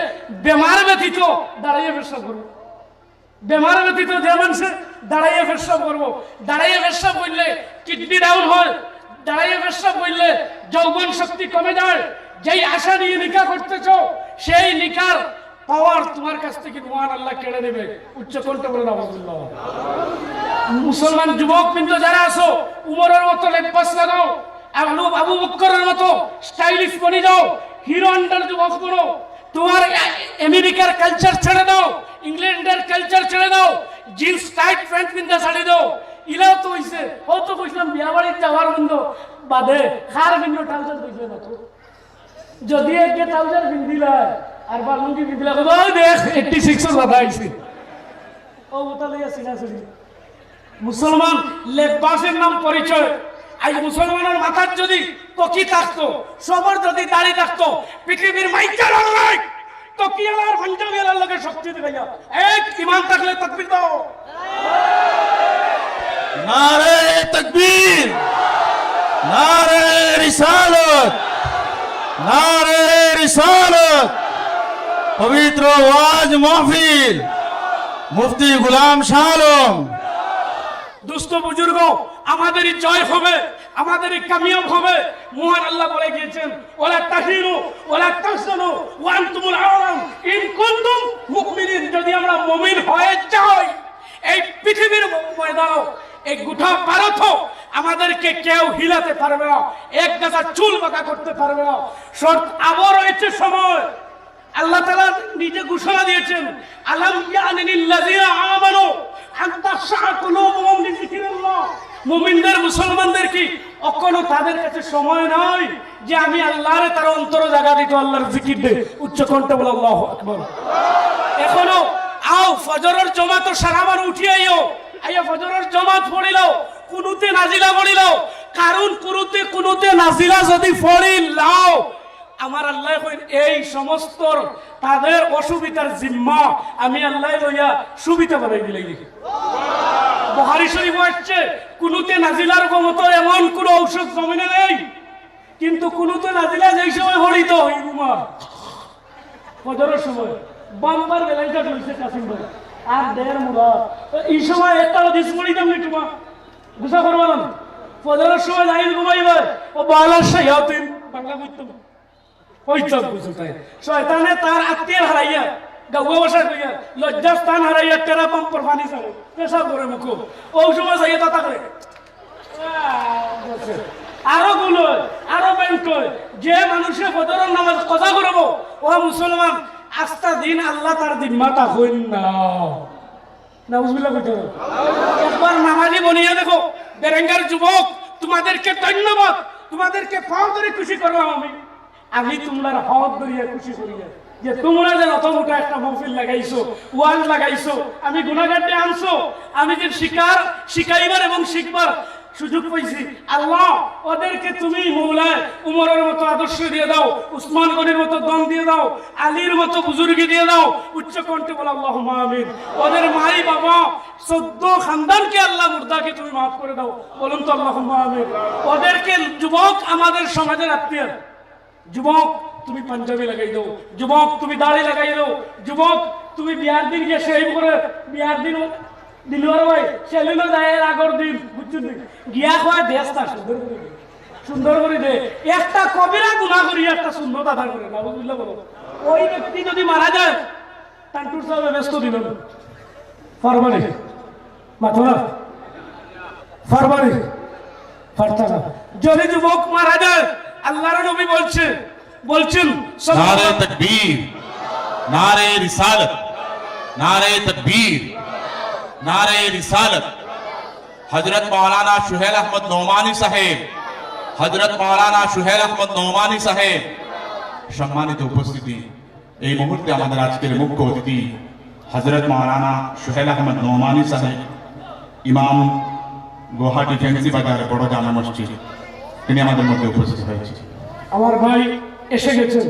B: বেমার ব্যতীত দাঁড়িয়ে পেশাব করবো, বেমার ব্যতীত যে মানুষে দাঁড়াইয়ে পেশাব করবো। দাঁড়াইয়ে পেশাব করলে কিডনি ডাউন হয়, দাঁড়াইয়ে পেশাব করলে যৌবন শক্তি কমে যায়। যেই আশা নিয়ে নিকা করতেছো সেই নিকার পাওয়ার তোমার কাছ থেকে মহান আল্লাহ কেড়ে নেবে। উচ্চ কণ্ঠে বলে আলহামদুলিল্লাহ। মুসলমান যুবক কিন্তু যারা আছো উমরের মতো লেবাস লাগাও, আবু বকরের মতো স্টাইলিশ বনে যাও, হিরো হন্ডার যুবক বনো। তোমার আমেরিকার কালচার ছেড়ে দাও, ইংল্যান্ডের কালচার ছেড়ে দাও, জিন্স টাইট প্যান্ট পিনতে ছাড়ি দাও। ইলাও তো হইছে ও তো কইছিলাম বিয়া বাড়ির যাওয়ার বন্ধ বাদে খার ভিন্ন ট্রাউজার কইছে না তো, যদি একটা ট্রাউজার পিন্দিলা আর বালুঙ্গি পিন্দিলা কই ওই দেখ 86 এর বাধা আইছে ও ওটা লইয়া সিনাসি। মুসলমান লেবাসের নাম পরিচয়। আজ মুসলমানের মাথার যদি টকি থাকতো, সবার যদি দাড়ি থাকতো, পৃথিবীর মাইকার আল্লাহ টকি আলার ভাঞ্জাবি আলার লগে শক্তি দেখাইয়া এক ঈমান থাকলে তাকবীর দাও।
C: नारे तकबीर, नारे रिसालत, नारे रिसालत। पवित्र वाज महफिल मुफ्ती गुलाम शाह आलम।
B: দুস্থ বুজুর্গ আমাদেরই জয় হবে, আমাদেরই কামিয়াব হবে। মহান আল্লাহ বলে গিয়েছেন ওয়ালা তাহিনু ওয়ালা তাহজানু ওয়া আনতুমুল আ'লাম ইন কুনতুম মুমিনিন। যদি আমরা মুমিন হয়ে যাই এই পৃথিবীর ময়দানে এই গোটা ভারত আমাদেরকে কেউ হিলাতে পারবে না, এক গাছা চুল বাঁকা করতে পারবে না। শর্ত আবার রয়েছে সময়। আল্লাহ তাআলা নিজে ঘোষণা দিয়েছেন আলাম ইয়ানিল লাযিনা আমানু আন তাখশা কুলুবুহুম লিযিকরিল্লাহ। মুমিনদের মুসলমানদের কি এখনো তাদের কাছে সময় নয় যে আমি আল্লাহরে তার অন্তর জায়গা দিতে আল্লাহর জিকির দে। উচ্চ কণ্ঠে বলো আল্লাহু আকবার। এখনো আও ফজরের জামাত সারাবার উঠিয়াইও আইয়া ফজরের জামাত পড়িলাও, কুনুতে নাজিলা পড়িলাও, কারণ কুনুতে নাজিলা যদি পড়িলাও আমার আল্লাহ এই সমস্ত তাদের অসুবিধার জিম্মা আমি আল্লাহ লইয়া সুবিধা বানাই দিলাই। বুখারী শরীফ আছে কুনুতে নাজিলার মতো এমন কোন ঔষধ জমিনে নেই, কিন্তু কুনুতে নাজিলা যেই সময় হরিত ওই রুমা ফজরের সময় বাম্পার বেলাইটা হইছে কাসিম ভাই আর দের মুরাদ এই সময় একটা হাদিস পড়ি দাম নিটুমা বুঝা করবালাম ফজরের সময় যাই ঘুমাইবে ও বালার শায়াতিন বাংলা কইতো পয়চক বুঝতাই শয়তানে তার আত্মীয় হারাইয়া গাওয়া বসা কইয়া লজ্জা স্থান হারাইয়া তেরা পাম্পর পানি চালে পেশাব করে মুখ ওই সময় যাইয়া দাতা করে আরো গুলো আরো ব্যাংক যে মানুষের ফজরের নামাজ কজা করব ও মুসলমান আস্তা দিন আল্লাহ তার দিম্মাটা হইন না নাউজুবিল্লাহ কইতে হবে। একবার নামাজি বনিয়ে দেখো বেরেঙ্গার যুবক, তোমাদেরকে ধন্যবাদ, তোমাদেরকে পাও ধরে খুশি করলাম আমি তোমরা হাত ধরিয়া খুশি করিয়া যে তোমরা যে অত মোটা একটা মহফিল লাগাইছো, ওয়াজ লাগাইছো, আমি গুনাহগারকে আনছো, আমি যে শিখাইবার এবং শিখবার সুযোগ পাইছি। আল্লাহ ওদেরকে তুমি মৌলায় উমরের মতো আদর্শ দিয়ে দাও, উসমান গনির মতো দম দিয়ে দাও, আলীর মতো বুজুর্গি দিয়ে দাও, উচ্চ কণ্ঠে বলো আল্লাহুম্মা আমিন। ওদের মাই বাবা 14 খানদানকে আল্লাহ মুর্দাকে তুমি মাফ করে দাও, বলুন তো আল্লাহুম্মা আমিন। ওদেরকে যুবক আমাদের সমাজের আত্মীয়, যুবক তুমি পাঞ্জাবি লাগাই দাও, যুবক তুমি দাড়ি লাগাই দাও, যুবক তুমি বিয়ার দিন গিয়ে সেই করে বিয়ার দিন দিলওয়ার ভাই সেলিনো যায় আগর দিন বুঝছেন গিয়া খোয়া দেশটা সুন্দর করে দে। একটা কবিরা গুনাহ করি একটা সুন্দর দাদা করে না বুঝলে বলো। ওই ব্যক্তি যদি মারা যায় টান্টুর সাহেব ব্যস্ত দিল ফরমানি মাথা ফরমানি ফারতা না। যদি যুবক মারা যায় আল্লাহর নবী বলছেন
C: नारे तकबीर, नारे रिसालत, नारे तकबीर, नारे रिसालत। हजरत मौलाना सुहेल अहमद नौमानी साहेब, हजरत मौलाना सुहेल अहमद नौमानी साहेब सम्मानित उपस्थिति এই মুহূর্তে আমাদের আজকের মুখ্য অতিথি হযরত মাওলানা সুহেল আহমদ নওমানী সাহেব, ইমাম গুয়াহাটি ফ্যান্সি বাজার বড় জামে মসজিদ, তিনি আমাদের মধ্যে উপস্থিত হয়েছে।
B: আমার ভাই এসে গেছেন।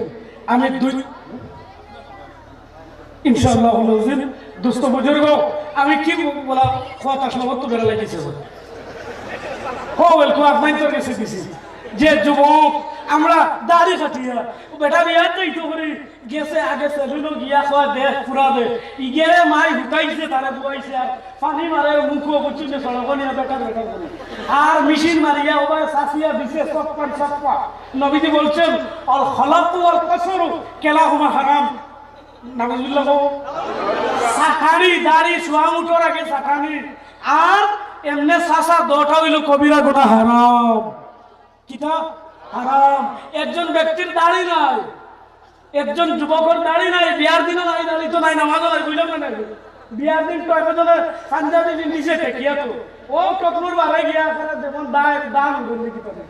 B: আমি দুই ইনশাআল্লাহ হুজুর দোস্ত বুজুর্গ আমি কি বলা কথা সমস্ত বেলা লাগিয়েছে হোল কো আপনাই তো গেছে দিছি যে যুবক আমরা দাড়ি কাটিয়া বেটা বিয়া যাইতো করি গেছে আগে সেলুনো গিয়া খাওয়া দেখ পুরা দে ইগেরে মাই হুকাইছে তারে বুয়াইছে আর পানি মারে মুখো বুঝিনে সড়কনিয়া বেটা বেটা করে আর মেশিন মারিয়া ওবায় সাফিয়া দিছে সপ্পা নবীজি বলছেন আল খলাকু ওয়াল কসরু কেলাহুমা হারাম। নাউজুবিল্লাহ সাকানি দাড়ি সোয়া মুঠোর আগে সাকানি আর এমনে সাসা দোটা হইল কবিরা গোটা হারাম। কিতা হারাম। একজন ব্যক্তির দাড়ি নাই, একজন যুবকের দাড়ি নাই, বিয়ার দিনও নাই, দাড়ি তো নাই, নামাজও নাই, বুঝলাম না বিয়ার দিন তো একজনে পাঞ্জাবি নিচে টেকিয়া তো ও টকমুর বাড়াই গিয়া যেমন দান বললি কি করে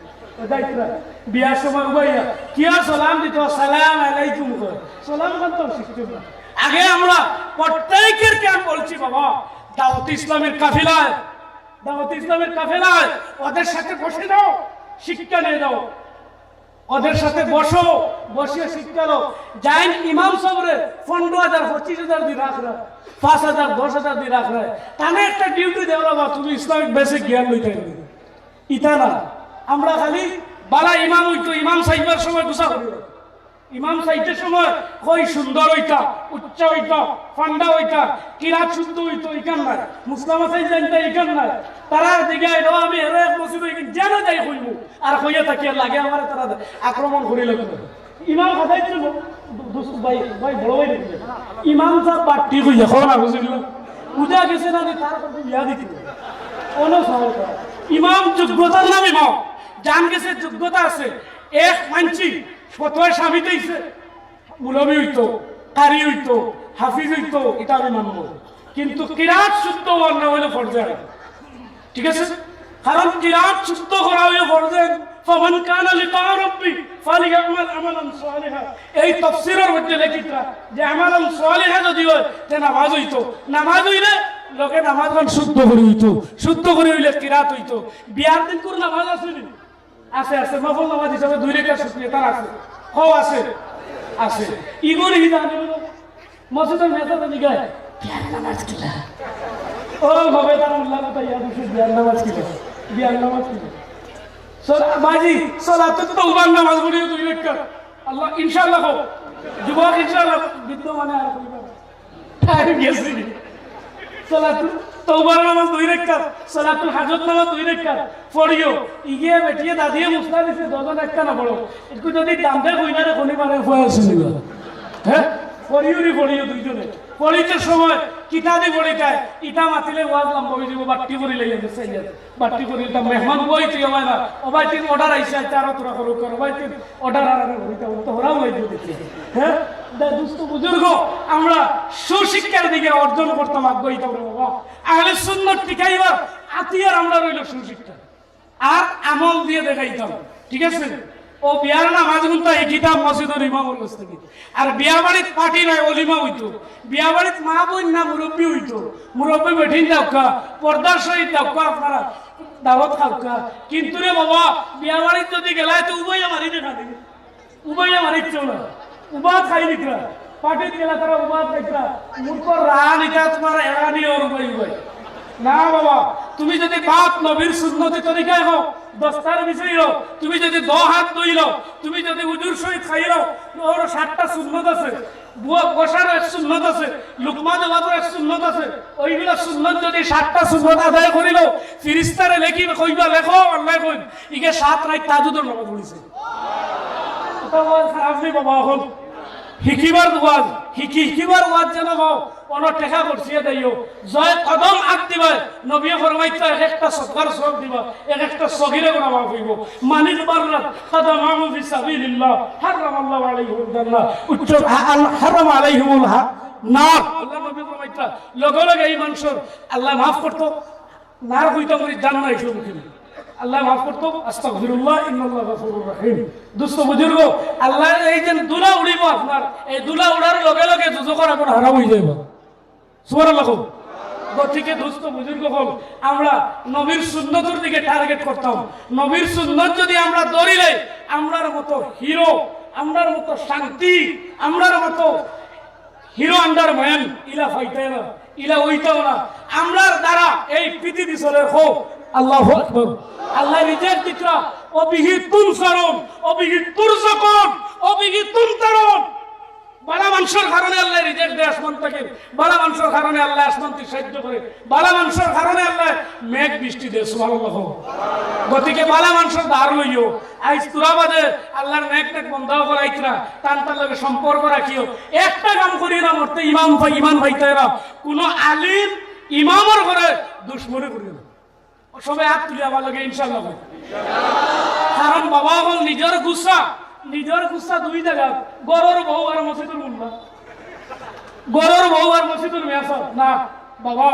B: বিয়ার সময় উবাইয়া কিয়া সালাম দিত সালাম আলাইকুম কর সালাম করতো শিখতে না। আগে আমরা প্রত্যেকের কেন বলছি বাবা দাওয়াত ইসলামের কাফেলায়, দাওয়াত ইসলামের কাফেলায় ওদের সাথে বসে দাও, শিক্ষা নিয়ে দাও, ওদের সাথে বসো, বসিয়ে শিক্ষা দাও। যাইন ইমাম সাহেবের 15,000 25,000 দিয়ে রাখ রা 5,000 10,000 দিয়ে রাখ রা তানে একটা ডিউটি দেও না তুমি ইসলামিক বেসিক জ্ঞান লইতে হবে ইতা না। আমরা খালি বালা ইমাম হইতো ইমাম সাহেবের সময় গুছা করি ইমাম সাহিত্যের সময় কই সুন্দর হইতা, উচ্চ হইতা, ফান্ডা হইতা, কিরাত শুদ্ধ হইতো ইকান নাই, মুসলামা সাইজ জানতা ইকান নাই। তারা দিকে আইলো আমি এর এক মসজিদ হইকিন যেন যাই কইব আর কইয়া থাকি লাগে আমার তারা আক্রমণ করিল। ইমাম কথাই ছিল দোস্ত ভাই ভাই বড় ভাই দেখি ইমাম সাহেব বাট্টি কইয়া খাওয়া না বুঝিল পূজা গেছে না তার ইয়া দিতে কোন সহজ ইমাম যোগ্যতার নাম ইমাম জান গেছে যোগ্যতা আছে। এক মানছি ফতোয়া স্বামী দিয়েছে মুলবি হইতো, কারি হইতো, হাফিজ হইতো, এটা আমি মানব, কিন্তু কিরাত শুদ্ধ হওয়ার না হইলে ফরজে। ঠিক আছে, কারণ কিরাত শুদ্ধ করা হইলে ফরজে। ফামান কানা লিকা রাব্বি ফালিয়ামাল আমালান সালিহা, এই তাফসীরের মধ্যে লেখিতা যে আমালান সালিহা যদি হয় তে নামাজ হইতো, নামাজ হইলে লোকে নামাজ শুদ্ধ করে হইতো, শুদ্ধ করে হইলে কিরাত হইতো। বিয়ার দিন করে নামাজ আছে নি আছে আছে নফল নামাজ হিসাবে 2 রাকাত শুকরিয়া তার আছে হও আছে আছে ইগোর হিসাবে মসজিদের মেজাজে নিগায় বিয়ার নামাজ কিলা ও ভাবে তার আল্লাহ তাআলা ইয়া দিছে বিয়ার নামাজ কিলা বিয়ার নামাজ কিলা বাজি সালাতুত তাওবার নামাজ পড়ি 2 রাকাত আল্লাহ ইনশাআল্লাহ হও যুবক ইনশাআল্লাহ বিদ্যমানে আর কইবা টাইম গেছে সালাতুত তাওবার নামাজ 2 রাকাত সালাতুল হাজত নামাজ 2 রাকাত পড়িও ইগে বেটিয়ে দাদিয়ে মুসলা দিছে দজন একটা না পড়ো একটু যদি দামতে কইনারে কোনি মারে ফয় শুনিবা হ্যাঁ পড়িও দুইজনে পড়িতে সময় কিতাবি পড়িটায় ইটা মাতিলে ওয়াজ লম্বা হই দিব বাট্টি করি লইয়া গেছে বাট্টি করি তা মেহমান বই তুই আমায় না ওবাই তিন অর্ডার আইছে চার তোরা করো ভাই তিন অর্ডার আর হইতা তো হরাও লই দিতে হ্যাঁ দুস্থ বুজুর্গ আমরা সুশিক্ষার দিকে অর্জন করতাম আগ্রহী থাকবো বাবা। আহলে সুন্নাত টিকাইবার আতিয়ার আমরা রইল সুশিক্ষা আর আমল দিয়ে দেখাইতাম, ঠিক আছে? ও বিয়ার নামাজ গুনতো এই কিতাব মসজিদের ইমামের কাছ থেকে। আর বিয়া বাড়িত পার্টি নয় অলিমা হইতো, বিয়া বাড়িত মা বোন না মুরব্বী হইতো, মুরব্বী বেঠিন দাওকা পর্দার সহিত দাওকা আপনারা দাওয়াত খাওকা। কিন্তু রে বাবা বিয়া বাড়িত যদি গেলায় তো উভয় আমারই দেখা দিবে, উভয় আমার ইচ্ছে না উবা খাই নিকরা পার্টিত গেলা তারা উবা খাইতা মূর্খ রান এটা তোমার এড়ানি ওর উভয় উভয় না বাবা। তুমি যদি বাপ নবীর সুন্নতি তরিকায় হও, দস্তার বিষয় হও, তুমি যদি 10 হাত ধুইল, তুমি যদি উজুর সহিত খাইল, ওর 7টা সুন্নত আছে, বুয়া বসার এক সুন্নত আছে, লুকমা দেওয়ার এক সুন্নত আছে। ওইগুলা সুন্নত যদি 7টা সুন্নত আদায় করিল, ফিরিস্তারে লেখি কইবা লেখো অন্যায় কই ইকে 7 রাত তাজুদের নামাজ পড়িছে। এটা খারাপ নেই বাবা। এখন হিকিবার ওয়াজ হিকিবার ওয়াজ যেন হও কোন টেকা করছিয়ে দেইও জয় কদম আগ দিবা নবী ফরমাইতা একটা সদকার সব দিবা একটা সগিরে গুনাহ মাফ হইব। মানিল বাররাত কদমাহু ফি সাবিলিল্লাহ হারামাল্লাহু আলাইহিল জান্নাহ উচ্চ হারাম আলাইহিমুল নার। আল্লাহ নবী ফরমাইতা লগে লগে এই মানুষের আল্লাহ মাফ করতো, নার হইতো করি জান্নাত হিসেবে মুখে আল্লাহ মাফ করতো। আস্তাগফিরুল্লাহ ইন্নাল্লাহু গফুরুর রহিম। দুস্থ বুজুর্গ আল্লাহ এই যে দুলা উড়িব আপনার এই দুলা উড়ার লগে লগে দুজকর এখন হারাম হয়ে যাইব। সুবহানাল্লাহ। গতিকে দুস্থ বুজুর্গ হল আমরা নবীর সুন্নতের দিকে টার্গেট করতাম। নবীর সুন্নত যদি আমরা ধরিলে আমরার মতো হিরো, আমরার মতো শান্তি, আমরার মতো হিরো আন্ডার ম্যান ইলা ফাইতে না, ইলা ওইটাও না। আমরার দ্বারা এই পৃথিবী চলে হোক। আল্লাহু আকবার। আল্লাহ নিজের দিকরা অবিহি তুনসারুন অবিহি তুরজাকুন অবিহি তুনতারুন। বালা মানুষের কারণে আল্লাহ রিজেক্ট দেয় আসমান থেকে, বালা মানুষের কারণে আল্লাহ আসমান থেকে সাহায্য করে, বালা মানুষের কারণে আল্লাহ মেঘ বৃষ্টি দেয়। সুবহানাল্লাহ। গতিকে বালা মানুষের ধার লইও আইস তুরাবাদে আল্লাহর মেঘ টেক বন্ধ করাইতরা তার লগে সম্পর্ক রাখিও। একটা কাম করি না মরতে ইমান ভাইতে না কোন আলিম ইমামের ঘরে দুশ্মনী করি না। সবাই হাত তুলে আমার লগে ইনশাআল্লাহ। কারণ বাবা হল নিজের গুসা দুই জায়গা, গরর বউ আর মসজিদুল মুল্লা, গরর বউ আর মসজিদুল মেয়াসর না বাবা।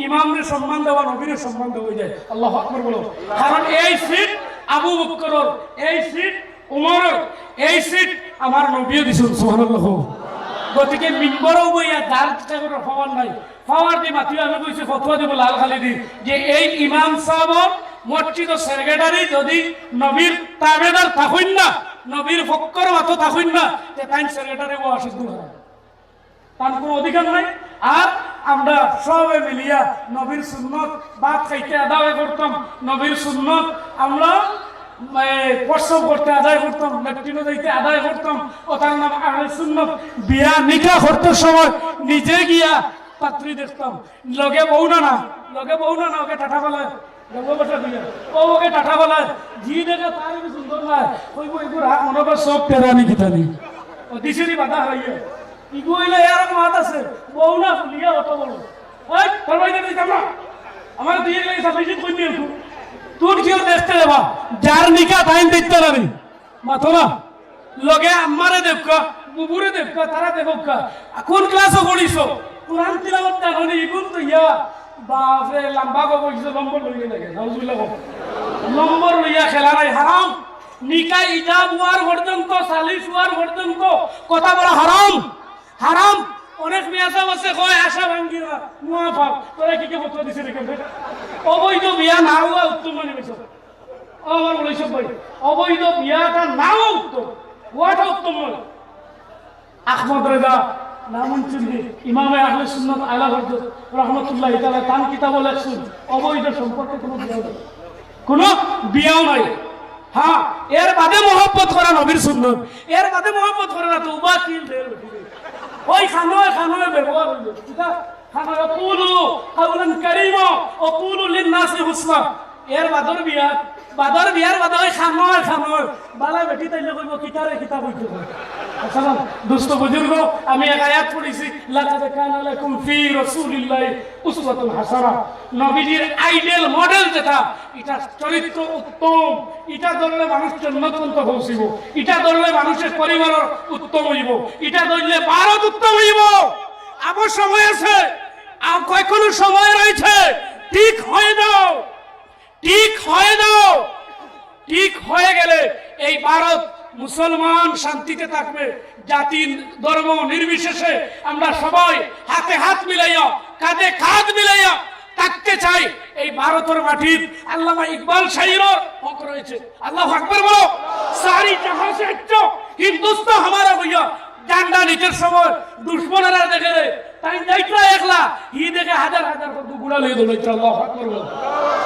B: ইমামরে সম্মান দেওয়া নবীরে সম্মান দেওয়া হয়ে যায়। আল্লাহু আকবার বলো। কারণ এই সিট আবু বকরের, এই সিট উমরের, এই সিট আমার নবীও দিছেন। সুবহানাল্লাহ। গতিকে মিম্বরও বইয়া দাঁড় করে পাওয়ার নাই, পাওয়ার দিয়ে মাতিও আমি কইছি ফতোয়া দেব লাল খালিদি যে এই ইমাম সাহেব মসজিদ সেক্রেটারি যদি নবীর তাবেদার থাকুন না, নবীর ফক্কর মতো থাকুন না, যে তাই সেক্রেটারি ও অসুস্থ হয় তার কোনো অধিকার নাই। আর আমরা সবে মিলিয়া নবীর সুন্নত ভাত খাইতে আদায় করতাম, নবীর সুন্নত আমরা প্রসব করতে আদায় করতাম, ল্যাট্রিনে যাইতে আদায় করতাম। ও তার নাম আহলে সুন্নত। বিয়া নিকাহ করতে সময় নিজে গিয়া পাত্রী দেখতাম, লগে বউ না ওকে টাটা বলায় ওকে টাটা বলায় জি দেখে তার সুন্দর নয় ওই বইগুর হাত মনে করে সব টেরানি গীতানি ও দিশিরি বাধা হইয়া ইগুইলে এরকম হাত আছে বউ না ফুলিয়া অত বড় ওই ফরমাইতে দিতাম না আমার দিয়ে গেলে সাফিসিয়েন্ট কই নিয়ে তুই কি দেখতে দেবা যার নিকা টাইম দেখতে না মাথো না লগে আমারে দেখকা বুবুরে দেখকা তারা দেখকা কোন ক্লাসে পড়িছো কুরআন তিলাওয়াত না হলে ইগুন তো ইয়া বাপরে লম্বা গো কইছো নম্বর লইয়ে লাগে নাউজুবিল্লাহ নম্বর লইয়া খেলা নাই হারাম। নিকা ইজাব হওয়ার পর্যন্ত সালিশ হওয়ার পর্যন্ত কথা বলা হারাম। অনেক মেয়ে আছে কয় আশা ভাঙ্গিরা মুআফাক তোরা কি কি ফতোয়া দিছিস রে? অবৈধ বিয়া না হওয়া উত্তম মানে বেশি আমার বলেছ ভাই অবৈধ বিয়াটা নাও উত্তম ওয়াটা উত্তম নয়। আহমদ রেজা নামুনচুল্লি ইমামে আহলে সুন্নাত আলা হযরত রাহমাতুল্লাহি তাআলা তান কিতাবে লেখছেন অবৈধ সম্পর্কে কোনো বিয়াও নাই। হ্যাঁ এর বাদে মহব্বত করা নবীর সুন্নত, এর বাদে মহব্বত করে না তো উবা কিল ঢের ওই খানোয় ব্যবহার হইল ঠিক খানোয় কুলু কাউলান কারীমা ও কুলু লিন নাসি হুসনা। এর বাদর বিয়া বাদর বিয়ার বাদর খামর খামর বালা বেটি তাইলে কইব কিতারে কিতাব হইতে আসসালাম দোস্ত বুজুর্গ আমি এক আয়াত পড়েছি লাকাদ কানা লাকুম ফি রাসূলিল্লাহি উসওয়াতুন হাসানা নবীজির আইডিয়াল মডেল যেটা এটা চরিত্র উত্তম এটা ধরলে মানুষ জন্মতন্ত পৌঁছিব এটা ধরলে মানুষের পরিবার উত্তম হইব এটা ধরলে ভারত উত্তম হইব আবার সময় আছে আর কয়কোনো সময় রয়েছে ঠিক হয়ে দাও ঠিক হয়ে দাও ঠিক হয়ে গেলে এই ভারত মুসলমান শান্তিতে থাকবে জাতি ধর্ম নির্বিশেষে আমরা সবাই হাতে হাত মিলাইয়া কাঁধে কাঁধ মিলাইয়া থাকতে চাই এই ভারতের মাটির আল্লামা ইকবাল শাহীর হক রয়েছে আল্লাহু আকবার বলো সারি জাহাঁ সে আচ্ছা হিন্দুস্তান हमारा भैया ডান্ডা নিচের সময় দুশমনেরা দেখে রে তাই যাইত্রা একলা হি দেখে হাজার হাজার গুড়া লয়ে দৌড়াই আল্লাহু আকবার বলো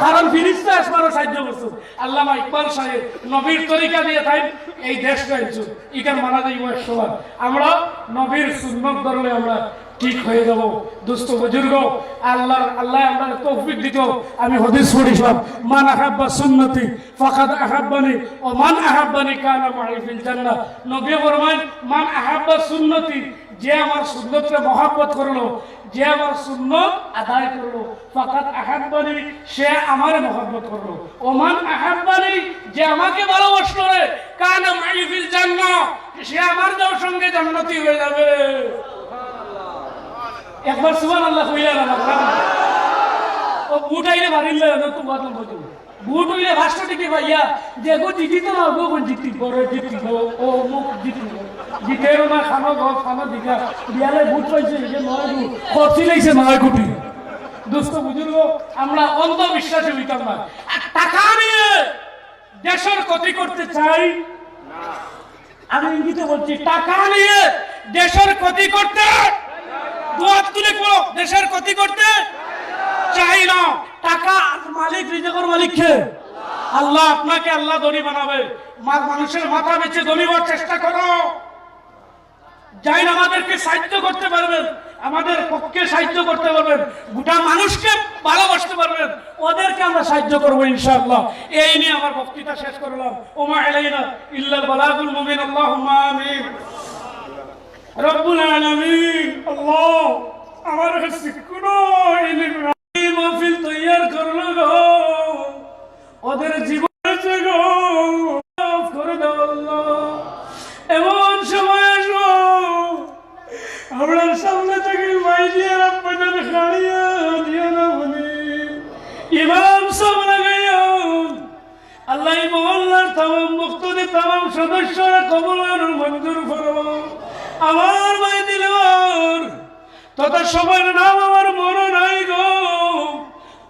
B: কারণ ফিরিস্তা আসমানও সাহায্য করছে আল্লামা ইকবাল সাহেব নবীর তরিকা দিয়ে তাই এই দেশ গাইছে ইকার মানা যাইব 100 বার আমরা নবীর সুন্নাত ধরলে আমরা ঠিক হয়ে যাব দোস্ত বুজুর্গ আল্লাহ আমরা তৌফিক দিত আমি হাদিস পড়িলাম মান আহাব্বা সুন্নতি ফাকাদ আহাব্বানি ও মান আহাব্বানি কানা মাই ফিল জান্নাহ নবী ফরমান মান আহাব্বা সুন্নতি যে আমার সুন্নতকে মহব্বত করলো যে আমার সুন্নত আদায় করলো ফাকাদ আহাব্বানি সে আমার মহব্বত করলো ও মান আহাব্বানি যে আমাকে ভালোবাসলো রে কানা মাই ফিল জান্নাহ সে আমার সঙ্গে জান্নাতি হয়ে যাবে একবার সুবহানাল্লাহ কইলা না ও বুট আইলে ভারিলে না তো বাদ বলতো বুট হইলে ভাষা টিকে ভাইয়া যে গো জিতি তো না গো জিতি করে জিতি ও মুখ জিতি জিতেরও না খানো গো খানো দিকা বিয়ালে বুট পাইছে যে 9 গো খরচি লাইছে 9 কোটি দোস্ত বুজুর্গ আমরা অন্ধবিশ্বাসে হইতাম না টাকা নিয়ে দেশের ক্ষতি করতে চাই না আমি ইঙ্গিতে বলছি টাকা নিয়ে দেশের ক্ষতি করতে দুয়াত তুলে পড়ো দেশের ক্ষতি করতে চাই না টাকা মালিক রিজিকের মালিক কে আল্লাহ আপনাকে আল্লাহ ধনী বানাবে মানুষের মাথা বেচে ধনী হওয়ার চেষ্টা করো যাই না আমাদেরকে সাহায্য করতে পারবেন আমাদের পক্ষে সাহায্য করতে পারবেন গোটা মানুষকে ভালোবাসতে পারবেন ওদেরকে আমরা সাহায্য করব ইনশাআল্লাহ এই নিয়ে আমার বক্তৃতা শেষ করলাম ওমা আলাইনা ইল্লাল বালাগুল মুবিন আল্লাহুম্মা আমিন রব্বুল আলামিন আল্লাহ আমার কাছে কোনো ইলম নাই মাহফিল তৈয়ার করলো গো ওদের জীবনে গো মাফ করে দাও আল্লাহ এমন সময় আসো আপনার সামনে থেকে মাইজিয়ার আপনাদের খাড়িয়া দিও না বলি ইমাম সব লাগাইও আল্লাহ মহল্লার তামাম মুক্তদি তামাম সদস্যরা কবুল আর মঞ্জুর ফরমাও আমার ভাই দিলওয়ার তথা সবার নাম আমার মনে নাই গো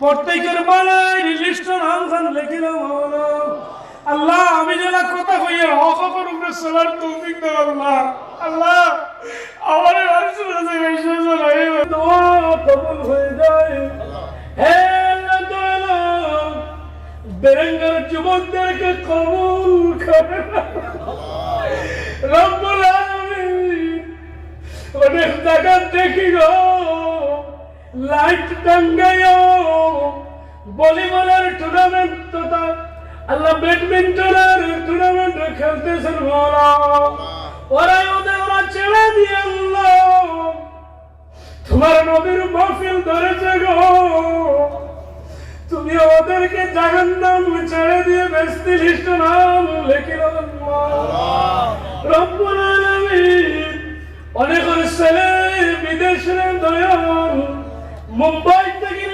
B: প্রত্যেকের বালাই লিস্ট নাম খান লিখে নাও আল্লাহ আমি যারা কথা কইয়ে হক করুন চলার তৌফিক দাও আল্লাহ আল্লাহ আমার রাসূলের কাছে যাই দোয়া কবুল হয়ে যায় হে আল্লাহ দয়ালু বেরেঙ্গার যুবকদেরকে কবুল করে রব্বুল আলামিন অনেক জায়গা দেখি গো লাইট টাঙ্গাইও ভলিবলের টুর্নামেন্ট তথা আল্লাহ ব্যাডমিন্টনের টুর্নামেন্ট খেলতেছেন ওরা ছেড়ে দিয়ে আল্লাহ তোমার নবীর মাহফিল ধরেছে গো তুমি ওদেরকে জাহান্নাম ছেড়ে দিয়ে বেস্তি লিস্ট নাম লিখিল রব্বুল আলামিন অনেক ছেলে বিদেশে দয়াল মুম্বাই থেকে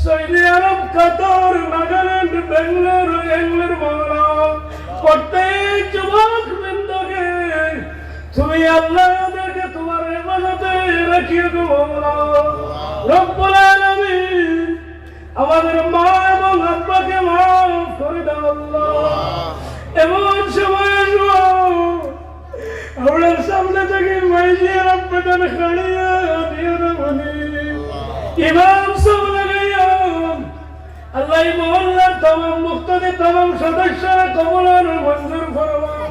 B: সৌদি আরব কাতার নাগাল্যান্ড বেঙ্গালুরু ইংল্যান্ড বাংলা প্রত্যেক যুবক বৃন্দকে তুমি আল্লাহ ওদেরকে তোমার ইবাদতে রাখিয়ে দেবো রব্বুল আলামিন আমাদের মা এবং আব্বাকে মাফ করে দাও আল্লাহ এমন সময় আপনার সামনে থেকে মাইজিয়ার আপনাদের খাড়িয়া দিও না বলি ইমাম সব লাগাইয়া আল্লাহ মহল্লার তামাম মুক্তদি তামাম সদস্যরা কবুল আর মঞ্জুর ফরমাও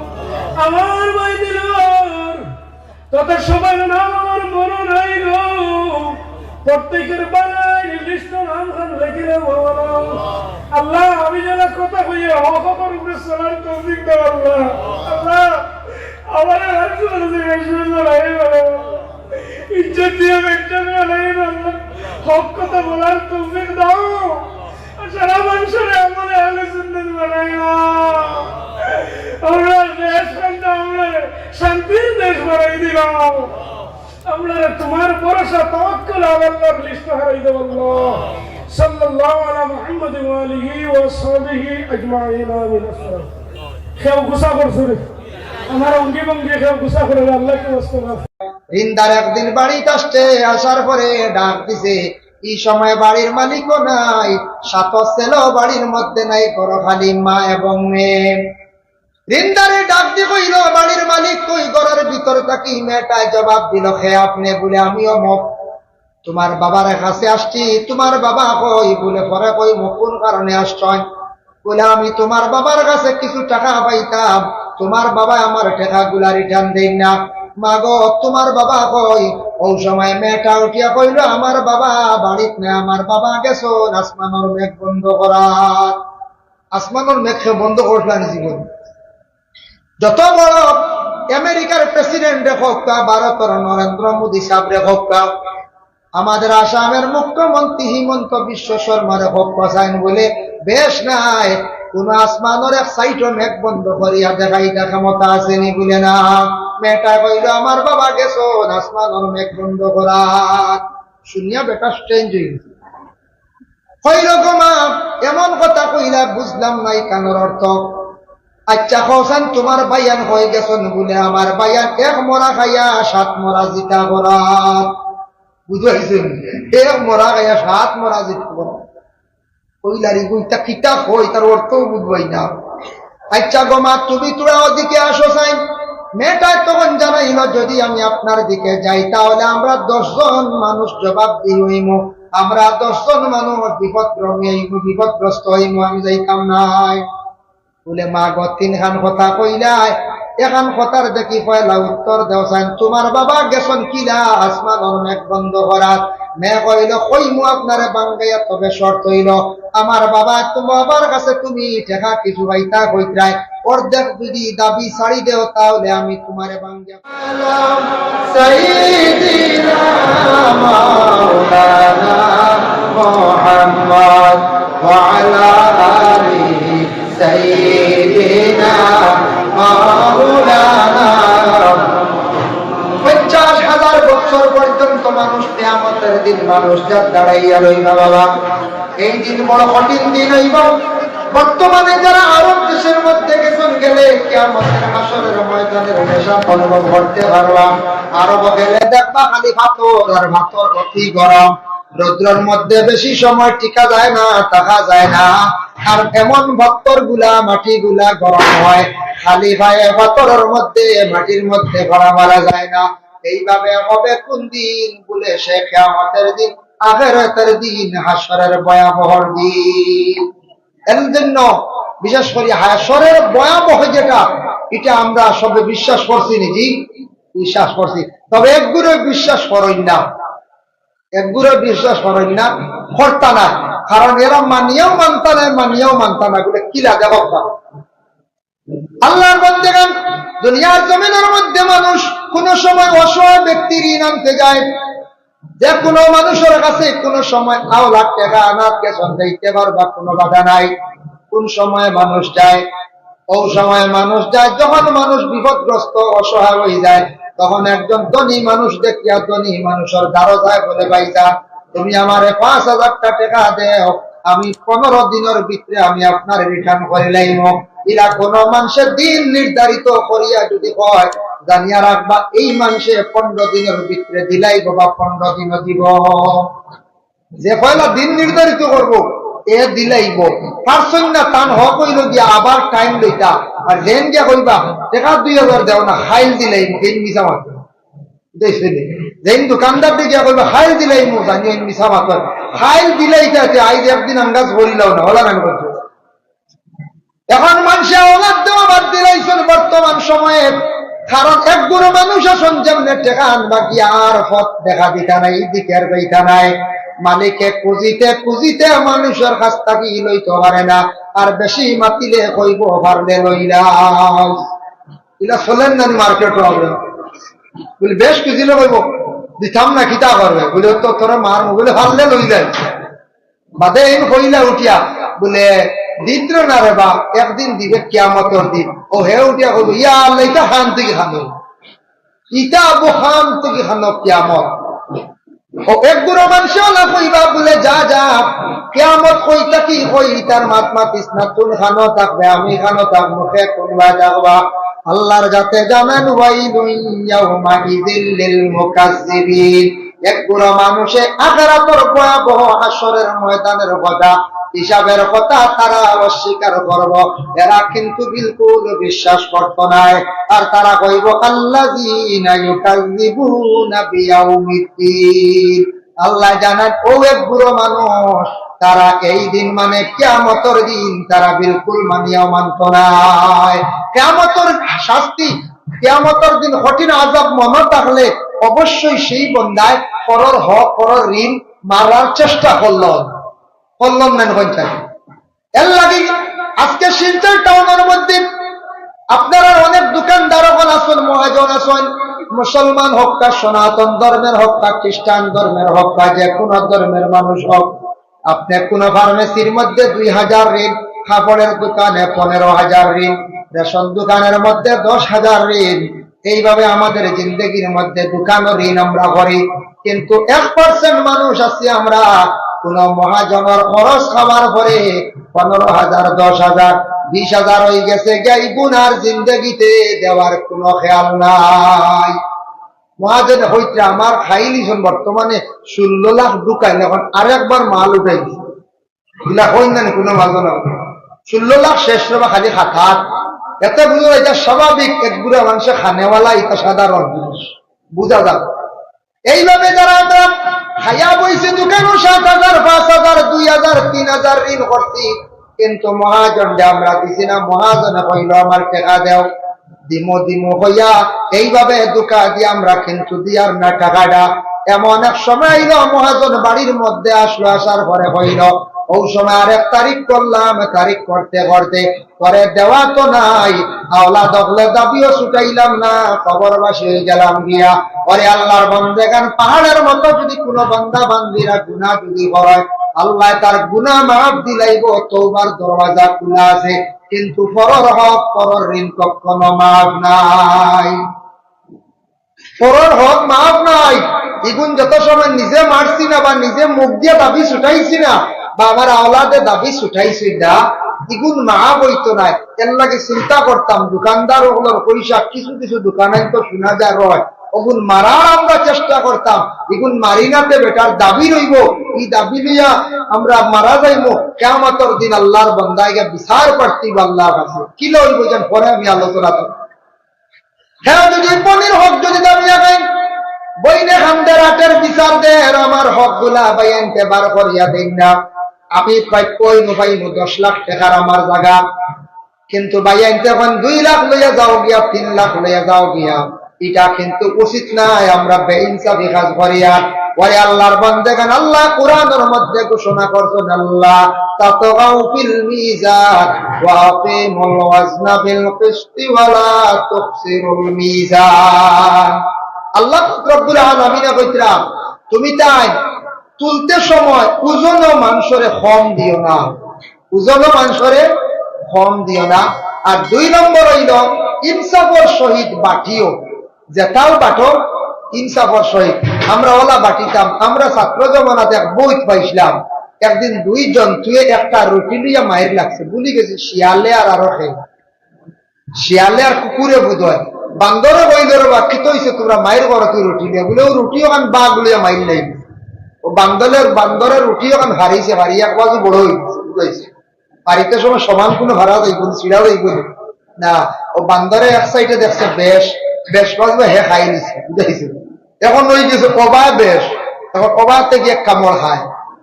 B: আমার ভাই দিলওয়ার তথা সবার নাম আমার মনে নাই গো প্রত্যেকের বালাই লিস্ট নাম খান লেখিলে ভগবান আল্লাহ আমি যারা কথা কইয়ে হকর উপরে চলার তৌফিক দাও আল্লাহ আল্লাহ আমার আর চলে যাবে লড়াই ইজ্জত দিয়ে মেনটেন লড়াই আল্লাহ হক কথা বলার তৌফিক দাও সারা মানুষের আমলে আহলে সুন্নাত বানাইয়া আমরা দেশ আমরা শান্তির দেশ বানাই দিলাম আমরা তোমার ভরসা তাওয়াক্কুল আল্লাহর লিস্ট হারাই দেব আল্লাহ সাল্লাল্লাহু আলা মুহাম্মদ ওয়া আলিহি ওয়া সাহবিহি আজমাইন আমিন আসসালাম কেউ গুসা করছে আমার অঙ্গি ভঙ্গি কেউ গুসা করে আল্লাহকে ওয়াস্তাগফির
A: রিন্দার একদিন বাড়িতে আসছে আসার পরে ডাক দিছে এই সময় বাড়ির মালিকও নাই সাত ছেলেও বাড়ির মধ্যে নাই বড় খালি মা এবং মেয়ে রিন্দারে ডাক দিয়ে কইল বাড়ির মালিক কই ঘরের ভিতর থাকি মেয়েটায় জবাব দিল হে আপনি বলে আমিও মুখ তোমার বাবার কাছে আসছি তোমার বাবা কই বলে পরে কই মুখ কোন কারণে আসছয় বলে আমি তোমার বাবার কাছে কিছু টাকা পাইতাম তোমার বাবা আমার টাকাগুলা রিটার্ন দেন না মাগো তোমার বাবা কই ওই সময় মেয়েটা উঠিয়া কইল আমার বাবা বাড়িতে না আমার বাবা গেছো আসমানোর মেঘ বন্ধ করা আসমানোর মেঘ বন্ধ করলেন জীবন যত বড় আমেরিকার প্রেসিডেন্ট হোক ভারতের নরেন্দ্র মোদী সাহেব হোক আমাদের আসামের মুখ্যমন্ত্রী হিমন্ত বিশ্ব শর্মারে হোক চাইন বলে বেশ নাই কোন আসমানের এক সাইড মেঘ বন্ধ করিয়া দেখাই ক্ষমতা আসেনি বলে না মেয়েটা কইল আমার বাবা গেছো আসমানের মেঘ বন্ধ করা শুনিয়া বেটা স্ট্রেঞ্জ হয়ে গেছে কইল গো মা এমন কথা কইলা বুঝলাম নাই কানের অর্থ আচ্ছা কৌসান তোমার বাইয়ান হয়ে গেছেন বলে আমার বাইয়ান এক মরা খাইয়া সাত মরা জিতা করা বুঝাইছেন এক মরা খাইয়া সাত মরা জিতা করা কইলারি বইটা কিতা কই তার অর্থ বুঝবাই না আচ্ছা গো মা তুমি তোরা ওদিকে আসো চাই মেয়েটা তখন জানাইল যদি আমি আপনার দিকে যাই তাহলে আমরা 10 জন মানুষ জবাব দিইম আমরা 10 জন মানুষ বিপদগ্রস্ত হইম আমি যাইতাম নাই বলে মা গো 3 খান কথা কইলাই এখান কথার দেখি পয়লা উত্তর দেও চাই তোমার বাবা গেছন কিলা আসমানের মেঘ বন্ধ করাত মেয়ে কইল কইমু আপনারে বাঙ্গাইয়া তবে শর্ত হইল আমার বাবা তোমার বাবার কাছে তুমি টাকা কিছু পাইতা কইত্রাই অর্ধেক যদি দাবি ছাড়ি দেও তাহলে আমি তোমারে বাঙ্গিয়া সাইয়্যিদিনা মাওলানা মুহাম্মদ ওয়া আলা আলিহি সাইয়্যিদিনা মাওলানা 50,000 বছর পর্যন্ত মানুষ কিয়ামতের দিন মানুষ যা দাঁড়াইয়া রইবা বাবা এই দিন বড় কঠিন দিন হইব বর্তমানে যারা আরব দেশের মধ্যে গেছেন গেলে কিয়ামতের হাসরের ময়দানের নেশা অনুভব করতে পারবা আরব গেলে দেখবা খালি পাথর আর পাথর অতি গরম রৌদ্রের মধ্যে বেশি সময় টিকা যায় না থাকা যায় না আর এমন পাথর গুলা মাটি গুলা গরম হয় খালি ভাবে পাথরের মধ্যে মাটির মধ্যে ভরা মারা যায় না এইভাবে হবে কোন দিন বলে সে কিয়ামতের দিন আখিরাতের দিন হাসরের ভয়াবহ দিন এর জন্য বিশেষ করে হাসরের ভয়াবহ যেটা এটা আমরা সবে বিশ্বাস করছি নাকি বিশ্বাস করছি তবে একগুলো বিশ্বাস করেন না একগুলো বিশ্বাস করেন না করতা না কারণ এরা মানিয়েও মানতা না বলে কি লাগে বক্তা আল্লাহর বান্দাগণ দুনিয়ার জমিনের মধ্যে মানুষ কোন সময় অসহায় ব্যক্তির ঋণ আনতে যায় যে কোনো মানুষের কাছে কোন সময় 9 লাখ টাকা আনাতে সন্ধাইতে পারবা কোনো বাধা নাই কোন সময় মানুষ যায় ওই সময় মানুষ যায় যখন মানুষ বিপদগ্রস্ত অসহায় হয়ে যায় তখন একজন ধনী মানুষ দেখিয়া ধনী মানুষের দ্বারো যায় বলে ভাইজা তুমি আমারে 5,000 টাকা দেও আমি 15 দিনের ভিতরে আমি আপনার রিটার্ন করে লাইব এরা কোন মানুষের দিন নির্ধারিত করিয়া যদি হয় জানিয়া রাখবা এই মানুষে 15 দিনের ভিতরে দিলাই বাবা 15 দিন দিব যে পয়লা দিন নির্ধারিত করব এ দিলাইব পারছন না তান হক হইল গিয়া আবার টাইম লইতা আর যেন গিয়া কইবা টাকা 2000 দেও না হাইল দিলাইব এই মিছা মাত দেখছিলি যেন দোকানদার গিয়া কইবা হাইল দিলাইব জানি এই মিছা মাত হাইল দিলাইতাতে আইজ একদিন আঙ্গাজ বলিলাও না হলা কেন করছো এখন মানুষে অনাদ দেওয়া বাদ দিলাইছেন বর্তমান সময়ে কারণ একগুলো মানুষ আসন যেমন টেকা আনবা কি আর পথ দেখা দিতা নাই দিকের যাইতা নাই মালিকে খুঁজিতে খুঁজিতে মানুষের কাছ থেকে লইতে পারে না, আর বেশি মাতিলে কইব পারলে লইলাম। এটা চলেন না মার্কেট হবে বলে বেশ খুঁজিলে কইব দিতাম না কিতা করবে বলে তো তোরা মার বলে পারলে লইলেন বাদে এই কইলা উঠিয়া বলে দিদ্র না রে বা একদিন দিবে কিয়ামতের দিন। ও হে উঠিয়া কইব ইয়া আল্লাহ এটা খান থেকে খানো, ইটা আবু খান থেকে খানো কিয়ামত। ও এক বুড়ো মানুষ না কইবা বলে যা যা কিয়ামত কইতা কি কই তার মাতমা কৃষ্ণা তুন খানো থাকবে আমি খানো থাক মুখে কোনবা থাকবা আল্লাহর যাতে জানেন ওয়াইলুন ইয়াউমা ইযিল লিল মুকাজ্জিবিন। এক বুড়ো মানুষে আখিরাতের ভয়াবহ হাসরের ময়দানের কথা হিসাবের কথা তারা অস্বীকার করব, এরা কিন্তু বিলকুল বিশ্বাস করত না। আর তারা কইব আল্লাযীনা ইউকাযযিবুনা বিয়াউমিদ্দিন। আল্লাহ জানেন ও এক বুড়ো মানুষ তারা এই দিন মানে কিয়ামতের দিন তারা বিলকুল মানিয়াও মানত না। কিয়ামতের শাস্তি, কিয়ামতের দিন কঠিন আযাব মনে থাকলে অবশ্যই সেই বন্দায় পরর হক পরর ঋণ মারার চেষ্টা করলো নেন পঞ্চায়েত। এর লাগে আজকে শিলচর টাউনের মধ্যে আপনারা অনেক দোকানদার আছেন, মহাজন আছেন, মুসলমান হোক কা সনাতন ধর্মের হোক কা খ্রিস্টান ধর্মের হোক কা যে কোনো ধর্মের মানুষ হোক, আপনি কোন ফার্মেসির মধ্যে 2000 ঋণ, কাপড়ের দোকানে 15,000 ঋণ, রেশন দোকানের মধ্যে 10,000 ঋণ। এইভাবে আমাদের জিন্দগির মধ্যে দোকান ও ঋণ আমরা করি, কিন্তু 1% মানুষ আছি আমরা কোন মহাজনের খরচ খাবার পরে 15,000 10,000 20,000 হয়ে গেছে গাই গুনার জিন্দগিতে দেওয়ার কোনো খেয়াল নাই। মহাজন হইতে আমার খাইলিছেন বর্তমানে 16 লাখ ঢুকাইল, এখন আরেকবার মাল উঠাই দিছে এগুলা হইন না কোনো মাল না 16 লাখ শেষ রবা খালি খাতার এত বুঝো। এটা স্বাভাবিক, এক বুড়া মানুষের খানেওয়ালা এটা সাধারণ জিনিস বুঝা যাবে। এইভাবে যারা আমরা খাইয়া বইছে দোকানও 7,000 5,000 2,000 3,000 ঋণ করছি, কিন্তু মহাজনকে আমরা দিছি না। মহাজনে কইল আমার টাকা দেও, দিমো দিমো হইয়া এইভাবে দোকা দিয়ে আমরা কিন্তু দিয়ার না টাকাটা। এমন এক সময় আইল মহাজন বাড়ির মধ্যে আসলো, আসার পরে হইল ও সময় আরেক তারিখ করলাম, তারিখ করতে করতে পরে দেওয়া তো নাই, আওলা দখলে দাবিও ছুটাইলাম না, কবরবাসী হয়ে গেলাম গিয়া। পরে আল্লাহর বন্দেগান পাহাড়ের মতো যদি কোনো বান্দা বান্দিরা গুনাহ যদি হয় আল্লাহ তার গুনাহ মাফ দিলাইব, তওবার দরওয়াজা খোলা আছে, কিন্তু পরর হক পরর ঋণ কখনো মাফ নাই, পরর হক মাফ নাই। এগুন যত সময় নিজে মারছি না বা নিজে মুখ দিয়ে দাবি ছুটাইছি না বা আমার আওলাদে দাবি ছুটাইছি না, এগুন মাফ হইতো নাই। এর লাগে চিন্তা করতাম দোকানদার ওগুলোর পয়সা কিছু কিছু দোকানে তো শোনা যায় রয়, ওগুন মারার আমরা চেষ্টা করতাম, এগুন মারি নাতে বেটার দাবি রইব, এই দাবি লইয়া আমরা মারা যাইব। কিয়ামতের দিন আল্লাহর বান্দাকে বিচার করতে আল্লাহর কাছে কি লইব যেন পরে আমি আলোচনা করব। হ্যাঁ, যদি পনির হক যদি দাবি রাখেন বইনে হামদের আটের বিচার দেন, আমার হক গুলা বাইনতে বার করিয়া দেন না। আমি পাইব 10 লাখ টাকার আমার জায়গা, কিন্তু বাইনতে এখন 2 লাখ লইয়া যাও গিয়া 3 লাখ লইয়া যাও গিয়া, এটা কিন্তু উচিত নাই। আমরা বেইনসাফি কাজ করিয়া ওরে আল্লাহর বান্দাগান আল্লাহ কোরআনের মধ্যে ঘোষণা করছেন, আল্লাহ তাতগাউ ফিল মিজান ওয়া আকিমুল ওয়াজনা বিল কিসতি ওয়া লা তুখসিরুল মিজান। আল্লাহ রব্বুল আলামিন কইতরা তুমি তাই তুলতে সময় ওজন মানুষরে কম দিও না, ওজন মানুষরে কম দিও না। আর 2 নম্বর হইল ইনসাফের সহিত বাটিও, যেটাও বাটো ইনসাফের সহিত। আমরা ওলা বাটিতাম, আমরা ছাত্র জমানাতে এক বই পাইছিলাম, একদিন 2 জন্তুয়ে একটা রুটি লিয়া মায়ের লাগছে, ভুলি গেছে শিয়ালে আর আরো খেয়ে, শিয়ালে আর কুকুরে বুধ হয়। বান্দরে বইলের বাকি তো হইছে তোমরা মায়ের ঘর তুই রুটি লিয়া বলে, ও রুটি ওখান বাঘ লিয়া মাইল লাগবে, ও বান্দরের রুটি ওখান হারিয়েছে, হারিয়ে এক বাজু বড় হয়েছে, বাড়িতে সময় সমান কোনো ভাড়া যাইব চিড়াও যাইব না। ও বান্দরে এক সাইডে দেখছে বেশ বেশ বাজবে, হে খাই নিছে বুঝাইছে। এখন ওই গেছে অবা বেশ, এখন অবা থেকে এক কামড় খায়,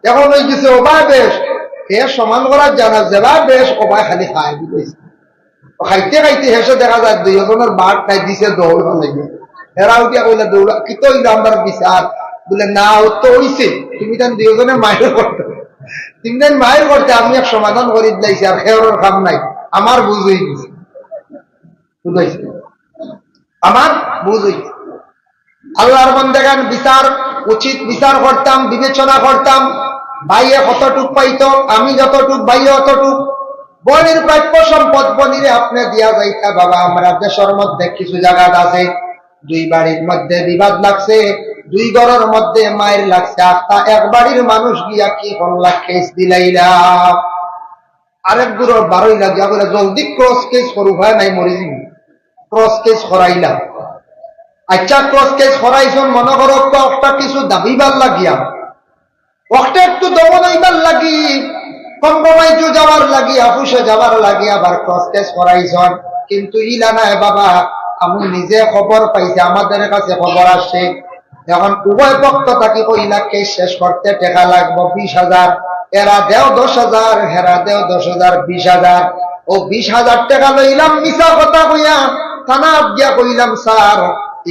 A: এখন ওই গেছে অবা বেশ, হে সমান করার জানা যেবা বেশ অবা খালি খায় বুঝাইছে। খাইতে খাইতে হেসে দেখা যায় 2 জনের বাঘ খাই দিছে দৌড় লাগে, এরা উঠিয়া কইলে দৌড়া কি তো আমরা বিচার বলে না ও তো হইছে, তুমি তান দুজনে মায়ের করতে, তুমি তান মায়ের করতে, আমি এক সমাধান করি দিলাইছি, আর খেয়ার কাম নাই, আমার বুঝ হয়ে গেছে, বুঝাইছে আমার বুঝ হয়েছে। আল্লাহর বান্দাগান বিচার উচিত বিচার করতাম, বিবেচনা করতাম, ভাইয়ে কতটুক পাইতো, আমি যতটুক, ভাইয়ে অতটুক, বনির প্রাপ্য সম্পদ বনিরে আপনি দিয়া যাইতা। বাবা আমরা দেশের মধ্যে কিছু জায়গা আছে, দুই বাড়ির মধ্যে বিবাদ লাগছে, দুই ঘরের মধ্যে মায়ের লাগছে, আত্মা এক বাড়ির মানুষ গিয়া কি করলা, কেস দিলাইলা, আরেক গুড়োর 12 লাগিয়া বলে জলদি ক্রস কেস করু, হয় নাই মরি যাবি, ক্রস কেস করাইলা। আচ্ছা ক্রস কেস করাইছন, মনে করো একটা কিছু দাবিবার লাগিয়া, একটা একটু দমন হইবার লাগি, কম্প্রোমাইজ যাওয়ার লাগি, অফিসে যাওয়ার লাগি, আবার ক্রস কেস করাইছন। কিন্তু ইলা নাই বাবা, আমি নিজে খবর পাইছি, আমাদের কাছে খবর আসছে, এখন উভয় পক্ষ থাকি কইলা কেস শেষ করতে টাকা লাগবো 20,000, এরা দেও 10,000, হেরা দেও 10,000, 20,000, ও 20,000 টাকা লইলাম মিছা কথা কইয়া থানা গিয়া কইলাম স্যার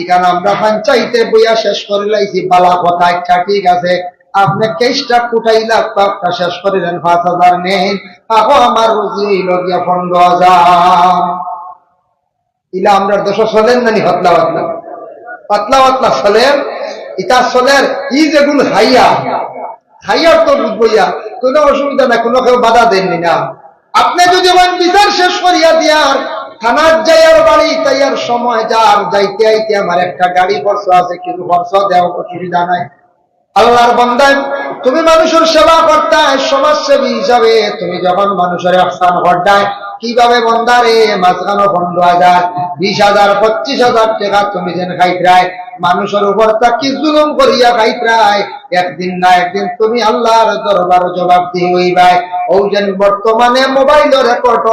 A: এখানে আমরা পঞ্চায়েতে বইয়া শেষ করে লাইছি, বালা কথা, একটা ঠিক আছে, আপনি কেসটা কুটাইলা একটা শেষ করিলেন, 5,000 নেন, আহো আমার রুজি হইল গিয়া 15,000। ইলা আমরা দেশ চলেন নানি হতলা পাতলা পাতলা পাতলা চলেন, ইটা চলের ই যেগুলো খাইয়ার তো বুঝবইয়া কোনো অসুবিধা নাই, কোনো কেউ বাধা দেননি না। আপনি যদি বিচার শেষ করিয়া দিয়ার থানার যাইয়ার বাড়ি তাইয়ার সময় যার যাইতে আইতে আমার একটা গাড়ি খরচ আছে, কিন্তু খরচ দেওয়া অসুবিধা নাই। আল্লাহর বান্দায় তুমি মানুষের সেবা করতায়, সমাজসেবী হিসাবে তুমি যখন মানুষের আহসান করতায়, কিভাবে বন্দারে মাঝখানো 15,000, 20,000, 25,000 টাকা তুমি যেন খাইত্রায়, মানুষের উপর তাকি জুলুম করিয়া খাইত্রায়, একদিন না একদিন তুমি আল্লাহর দরবার জবাব দিয়ে হইবাই। ও যেন বর্তমানে মোবাইলের রেকর্ড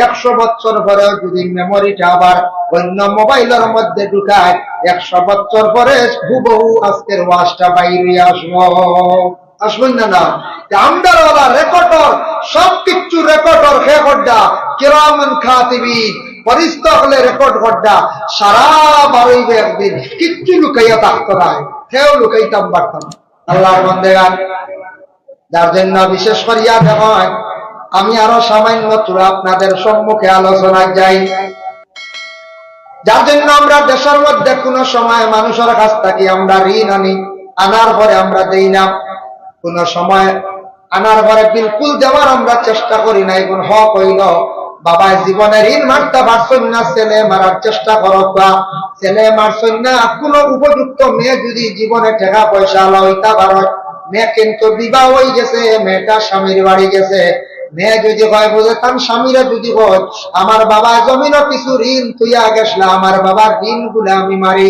A: 100 বছর পরেও যদি মেমোরিটা আবার অন্য মোবাইলের মধ্যে ঢুকায়, 100 বছর পরে হুবহু আজকের ওয়াজটা বাইরে আসবেন না না। আমদারওয়ালা রেকর্ডর সবকিছু রেকর্ডর রেকর্ডটা কিরামান খাতিবিন পরিস্থিত হলে রেকর্ড করডা সারা বারইবে, একদিন কিচ্ছু লুকাইয়া থাকতো না, কেউ লুকাইতাম পারতাম। আল্লাহর বান্দাগান যার জন্য বিশেষ করিয়া দেখেন, আমি আরো সামান্য তুলা আপনাদের সম্মুখে আলোচনায় যাই, যার জন্য আমরা দেশের মধ্যে কোন সময় মানুষের কাছ থেকে আমরা ঋণ আনি, আনার পরে আমরা দেই না, কোন সময় আনার পরে বিলকুল দেওয়ার আমরা চেষ্টা করি না। এখন হক হইল বাবা জীবনে ঋণ মারতে পারছেন না, ছেলে মারার চেষ্টা করো, ছেলে মারছেন না, কোন উপযুক্ত মেয়ে যদি জীবনে টাকা পয়সা লইতা পারো, মেয়ে কিন্তু বিবাহ হয়ে গেছে, মেয়েটা স্বামীর বাড়ি গেছে, মেয়ে যদি হয় বুঝে তার স্বামীরা যদি হয় আমার বাবা জমিনও কিছু ঋণ তুইয়া গেছিল, আমার বাবার ঋণ গুলা আমি মারি,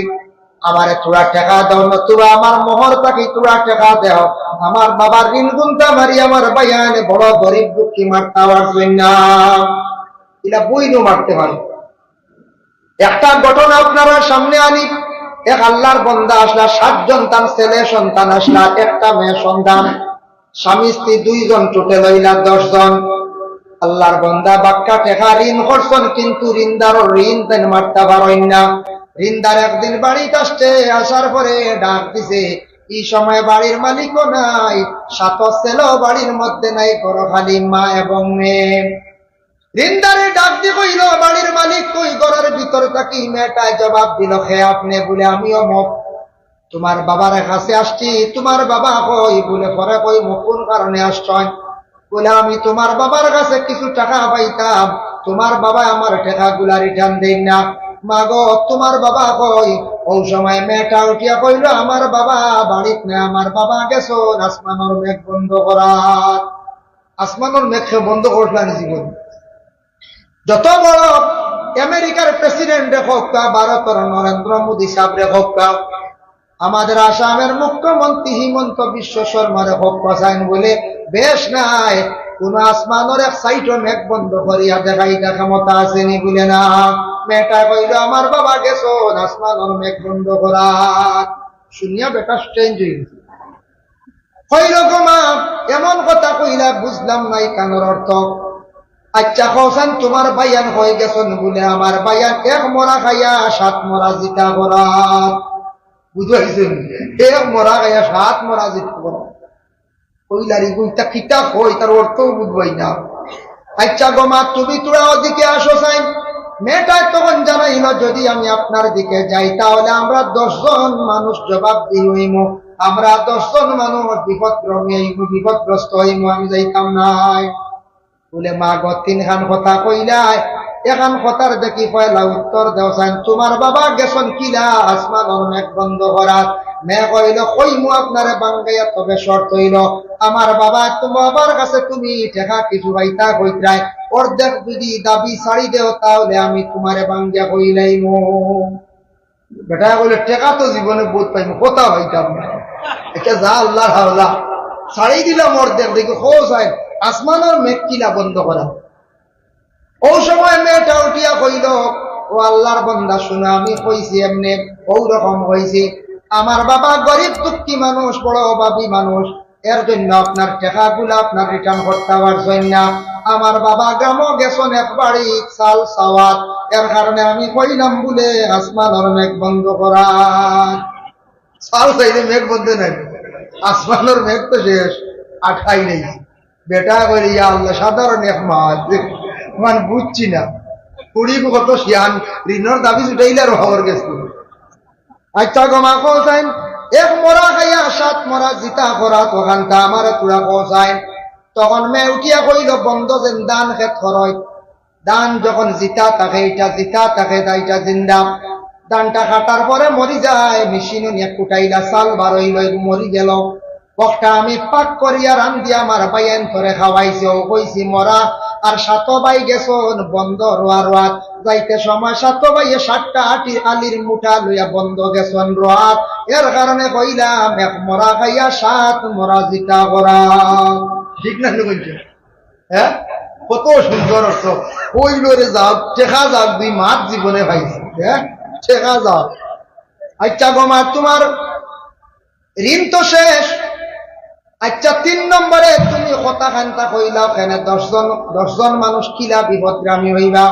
A: আমার তোরা টাকা দাও, নতুবা আমার মোহর পাখি তোরা টাকা দেও, আমার বাবার ঋণ গুনটা মারি, আমার বাইয়ান বড় গরিব দুঃখী মারতে পারবেন না, এটা বইনও মারতে পারে। একটা ঘটনা আপনারা সামনে আনি, এক আল্লাহর বান্দা আসলা, 7 জন তার ছেলে সন্তান আসলা, একটা মেয়ে সন্তান, স্বামী স্ত্রী 2 জন, টোটাল হইলা 10 জন। আল্লাহর বান্দা বাক্কা টাকা ঋণ করছেন, কিন্তু ঋণদারও ঋণ তেন মারতে পারেন না। ঋণদার একদিন বাড়িতে আসছে, আসার পরে ডাক দিছে, এই সময় বাড়ির মালিকও নাই, 7 ছেলেও বাড়ির মধ্যে নাই, করো খালি মা এবং মেয়ে। ঋণদারে ডাক দিয়ে কইল, বাড়ির মালিক কই? ঘরের ভিতর থাকি। মেয়েটায় জবাব দিল, হে আপনি? বলে আমিও মুখ তোমার বাবার কাছে আসছি। তোমার বাবা কই? বলে পরে কই কোন কারণে আসছেন? বলে আমি তোমার বাবার কাছে কিছু টাকা পাইতাম, তোমার বাবা আমার টাকা গুলা রিটার্ন দেন না। মা গো তোমার বাবা কই? ওই সময় মেয়েটা উঠিয়া কইল, আমার বাবা বাড়িতে না, আমার বাবা গেছো আসমানোর মেঘ বন্ধ করার। আসমানোর মেঘ বন্ধ করলাম জীবন। যত বড় আমেরিকার প্রেসিডেন্ট হোক, ভারতের নরেন্দ্র মোদী সাহেব হোক, আমাদের আসামের মুখ্যমন্ত্রী হিমন্ত বিশ্ব শর্মার হোক, বলে বেশ নাই, কোন আসমানের এক সাইটও মেঘ বন্ধ করিয়া দেখাই ক্ষমতা আসেনি। বলে না। মেয়েটা কইল, আমার বাবা গেছো আসমানের মেঘ বন্ধ করার। শুনিয়া বেটা স্ট্রেঞ্জ হয়ে গেছে। কইল গো মা, এমন কথা কইলা বুঝলাম নাই কানের অর্থ। আচ্ছা কৌসান তোমার বাইয়ান হয়ে গেছেন? বলে আমার বাইয়ান 1 মরা খাইয়া 7 মরা জিতা করার। বুঝাইছেন এক মরা গায়া 7 মরা যেতে পারো কইলারি গুইটা কিতা কই তার অর্থও বুঝবাই না। আচ্ছা গো মা তুমি তোরা ওদিকে আসো চাই। মেয়েটা তখন জানাইল যদি আমি আপনার দিকে যাই তাহলে আমরা 10 জন মানুষ জবাব হইম, আমরা 10 জন মানুষ বিপদগ্রস্ত হইম, আমি যাইতাম নাই। বলে মা গো 3 খান কথা কইলাই, এখান কথার দেখি পয়লা উত্তর দেও চাই। তোমার বাবা গেছন কিলা আসমানের মেঘ বন্ধ করার। মেয়ে কইল কইমু আপনারে বাঙ্গাইয়া, তবে শর্ত হইল আমার বাবা তোমার বাবার কাছে তুমি টাকা কিছু পাইতা কইত্রাই, অর্ধেক যদি দাবি ছাড়ি দেও তাহলে আমি তোমারে বাঙ্গিয়া কইলাইমু। বেটা বলে টাকা তো জীবনে বোধ পাইমু, কথা হইতাম না। এটা যা আল্লাহর হাওলা, ছাড়ি দিলাম অর্ধেক। দেখি হো যায় আসমানের মেঘ কিলা বন্ধ করা। ও সময় মেয়েটা উঠিয়া কইল ও আল্লাহর বান্দা শুনে আমি কইছি এমনি ওই রকম হয়েছে। আমার বাবা গরিব দুঃখী মানুষ, বড় অভাবী মানুষ, এর জন্য আপনার টাকাগুলো আপনার রিটার্ন করতে পারছেন না। আমার বাবা গ্রামও গেছেন একবারই চাল সাওয়াত, এর কারণে আমি কইলাম বলে আসমানের মেঘ বন্ধ করা। চাল চাইলে মেঘ বন্ধ নাই, আসমানের মেঘ তো শেষ, আঠাই নেই। বেটা কইলে ইয়া আল্লাহ সাধারণ এক মাছ মান বুঝছি না, কুড়ি কত শিয়ান ঋণর দাবি ছুটাইলে আর খবর গেছিল। আচ্ছা গমা কৌসাইন এক মরা খাইয়া 7 মরা জিতা করা তখানটা আমার তুরা কৌসাইন। তখন মেয়ে উঠিয়া কইল বন্ধ যেন দান খেত খরচ, দান যখন জিতা থাকে এটা জিতা থাকে এটা জিন্দা। দানটা কাটার পরে মরি যায়, মেশিন নিয়ে কুটাইলা চাল বার হইল মরি গেল। বকটা আমি পাক করিয়া রান্ধি আমার বাইন করে খাওয়াইছি। ও কইছি মরা আর 7 ভাই গেছন বন্ধ রোয়াত যাইতে সময় 7 ভাইয়ে 7টা আলির মুঠা লইয়া বন্ধ গেছন রোয়াত। এর কারণে কইলাম এক মরা খাইয়া 7 মরা জিতা করা। ঠিক না কইছে? হ্যাঁ, কত সুন্দর অর্থ। কইল রে যাও টেকা যাও, 2 মাস জীবনে পাইছি। হ্যাঁ, টেকা যাও। আচ্ছা গোমা তোমার ঋণ তো শেষ। আচ্ছা 3 নম্বরে তুমি কথা খান্তা কইলাও কেন 10 জন মানুষ কিলা বিপদগ্রামী হইবা।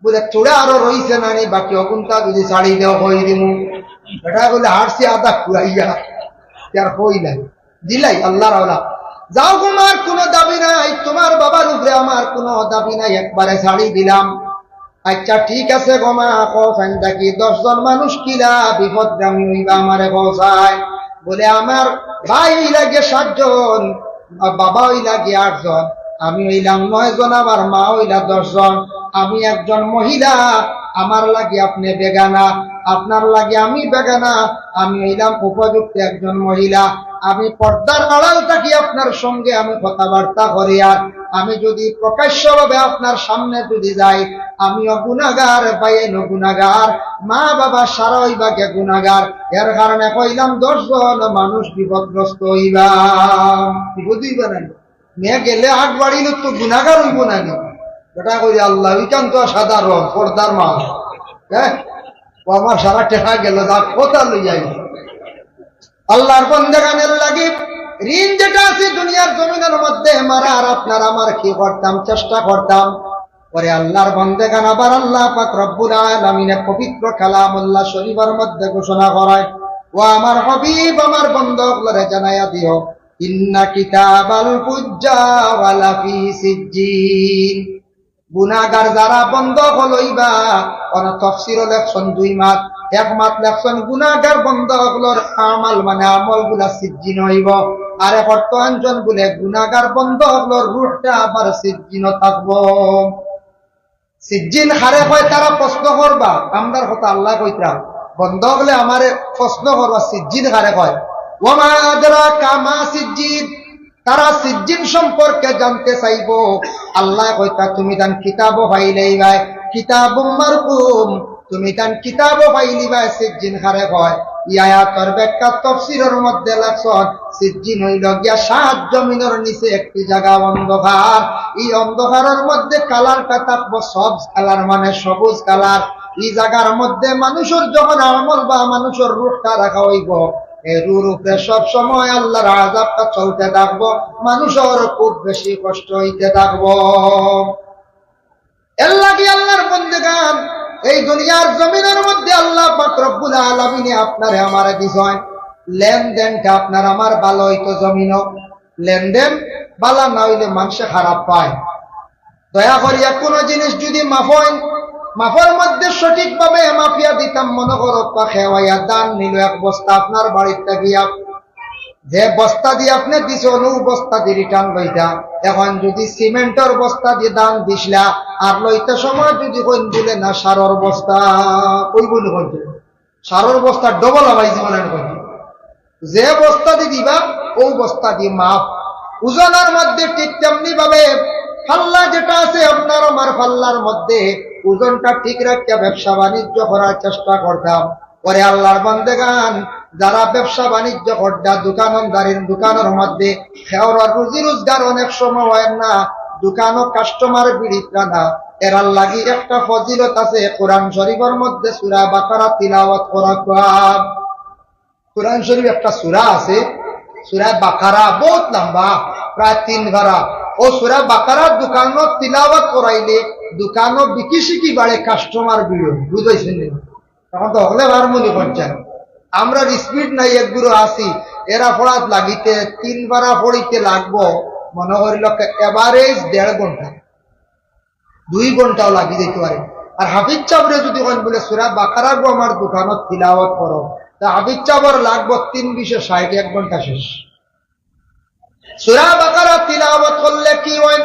A: বলে তোরা আরো রইছে না নি বাকি অগুনটা যদি ছাড়ি দেও কই দিমু। এটা বলে হারছি আদা কুড়াইয়া আর কইলাই দিলাই আল্লাহর আওলা। যাও তোমার কোনো দাবি নাই, তোমার বাবার উপরে আমার কোনো দাবি নাই, একবারে ছাড়ি দিলাম। আচ্ছা ঠিক আছে গমা কখন দেখি 10 জন মানুষ কিলা বিপদগ্রামী হইবা আমারে বসায়। বলে আমার ভাই লাগে 7 জন, বাবা লাগে 8 জন, আমি হইলাম 9 জন, আমার মা হইলা 10 জন। আমি একজন মহিলা, আমার লাগে আপনি বেগানা, আপনার লাগে আমি বেগানা। আমি হইলাম উপযুক্ত একজন মহিলা, আমি পর্দার আড়াল থাকি আপনার সঙ্গে আমি কথাবার্তা করি। আর আমি যদি প্রকাশ্যভাবে আপনার সামনে যদি যাই আমিও গুনাহগার, ভাইয়েনও গুনাহগার, মা বাবা সারা হইবাকে গুনাহগার। এর কারণে কইলাম 10 জন মানুষ বিপদগ্রস্ত হইবা। বুঝিবা না মেয়ে গেলে 8 বাড়িল তো গুনাহগার হইব না নি। এটা কই আল্লাহ ওইখান তো সাধারণ পর্দার মা। হ্যাঁ, ও আমার সারা টেকা গেল যা কথা লইয়াই। আল্লাহর বন্দেগানের লাগি ঋণ যেটা আছে দুনিয়ার জমিনের মধ্যে মারা আর আপনার আমার কি করতাম, চেষ্টা করতাম। পরে আল্লাহর বন্দেগান আবার আল্লাহ পাক রব্বুল আলামিন পবিত্র কালামুল্লাহ শরীফের মধ্যে ঘোষণা করায়, ও আমার হাবিব আমার বন্দাগুলোরে জানাইয়া দিও ইন্না কিতাবাল ফুজ্জার লাফি সিজ্জিন। গুনাহগার যারা বন্ধক লইবা কোন তাফসীর লেখছেন 2 মাস, 1 মাস লেখছেন গুনাহগার বন্ধকগুলোর আমাল মানে আমলগুলা সিজ্জিন হইব। আর বর্তমান জন বলে গুনাহগার বন্ধকগুলোর রূহটা আবার সিজ্জিন থাকবো। সিজ্জিন হারে হয় তারা প্রশ্ন করবা, আমদার কথা আল্লাহ কইতরা বন্ধকলে আমারে প্রশ্ন করবা সিজ্জিন হারে হয়। ওমা আদরাকা মা সিজ্জিন, তারা সিজ্জিন সম্পর্কে জানতে চাইবো। আল্লাহ কইতা তুমি তান কিতাবও পাইলেই ভাই কিতাবুম মারকুম, তুমি তান কিতাবও পাইলি ভাই সিজ্জিন হারে হয়। এই আয়াতের ব্যাখ্যা তাফসীরের মধ্যে লেখছেন সিজ্জিন হইল গিয়া 7 জমিনের নিচে একটি জায়গা অন্ধকার। এই অন্ধকারের মধ্যে কালারটা থাকবো সব কালার মানে সবুজ কালার। এই জায়গার মধ্যে মানুষের যখন আমল বা মানুষের রূপটা রাখা হইব, এর উপরে সব সময় আল্লাহর আযাবটা চলতে থাকবো, মানুষের খুব বেশি কষ্ট হইতে থাকবো। এর লাগি আল্লাহর বন্দেগান এই দুনিয়ার জমিনের মধ্যে আল্লাহ পাক রব্বুল আলামিনে আপনারে আমারে দিছেন লেনদেনটা আপনার আমার ভালো হইতো জমিনও লেনদেন ভালো না হইলে মানুষে খারাপ পায় দয়া করিয়া কোন জিনিস যদি মাফের মধ্যে সঠিকভাবে মাফিয়া দিতাম মনে করো খেওয়াইয়া দান নিল এক বস্তা আপনার বাড়িতে গিয়া যে বস্তা দিয়ে আপনি দিছ বস্তা দিয়ে রিটার্ন লইতা এখন যদি সিমেন্টের বস্তা দিয়ে দান দিসলা আর লইতে সময় যদি কইন দিলে না সারর বস্তা ওই বলি বলতে সারর বস্তা ডবল হবাই জীবনের কথা যে বস্তা দিয়ে দিবা ওই বস্তা দিয়ে মাপ ওজনের মধ্যে ঠিক তেমনি ভাবে পাল্লা যেটা আছে আপনার আমার পাল্লার মধ্যে ওজনটা ঠিক রাখিয়া ব্যবসা বাণিজ্য করার চেষ্টা করতাম পরে আল্লাহর বান্দেগান যারা ব্যবসা বাণিজ্য করতা দোকানের মধ্যে খেওয়ার রুজি রোজগার অনেক সময় হয় না দোকানও কাস্টমার বিড়িতরা না এরার লাগি একটা ফজিলত আছে কোরআন শরীফের মধ্যে সূরা বাকারা তিলাওয়াত করা কোরআন শরীফ একটা সূরা আছে সূরা বাকারা বহুত লম্বা প্রায় 3 ধারা ও সূরা বাকারার দোকানও তিলাওয়াত করাইলে দোকানও বিকি শিকি বাড়ে কাস্টমার ভিড় বুঝাইছেন তখন তো হলে বার মনে করছেন আমরা স্পিড নাই একগুলো আসি এরা পড়াত লাগিতে 3 বারা পড়িতে লাগবো মনে করিল এভারেজ 1.5 ঘন্টা 2 ঘন্টাও লাগি যেতে পারে আর হাফিজ চাবরে যদি কোন বলে সূরা বাকারা গো আমার দোকানত তিলাওয়াত করো তা হাফিজ চাবর লাগবো 3 1 ঘন্টা শেষ সূরা বাকারা তিলাওয়াত করলে কি হয়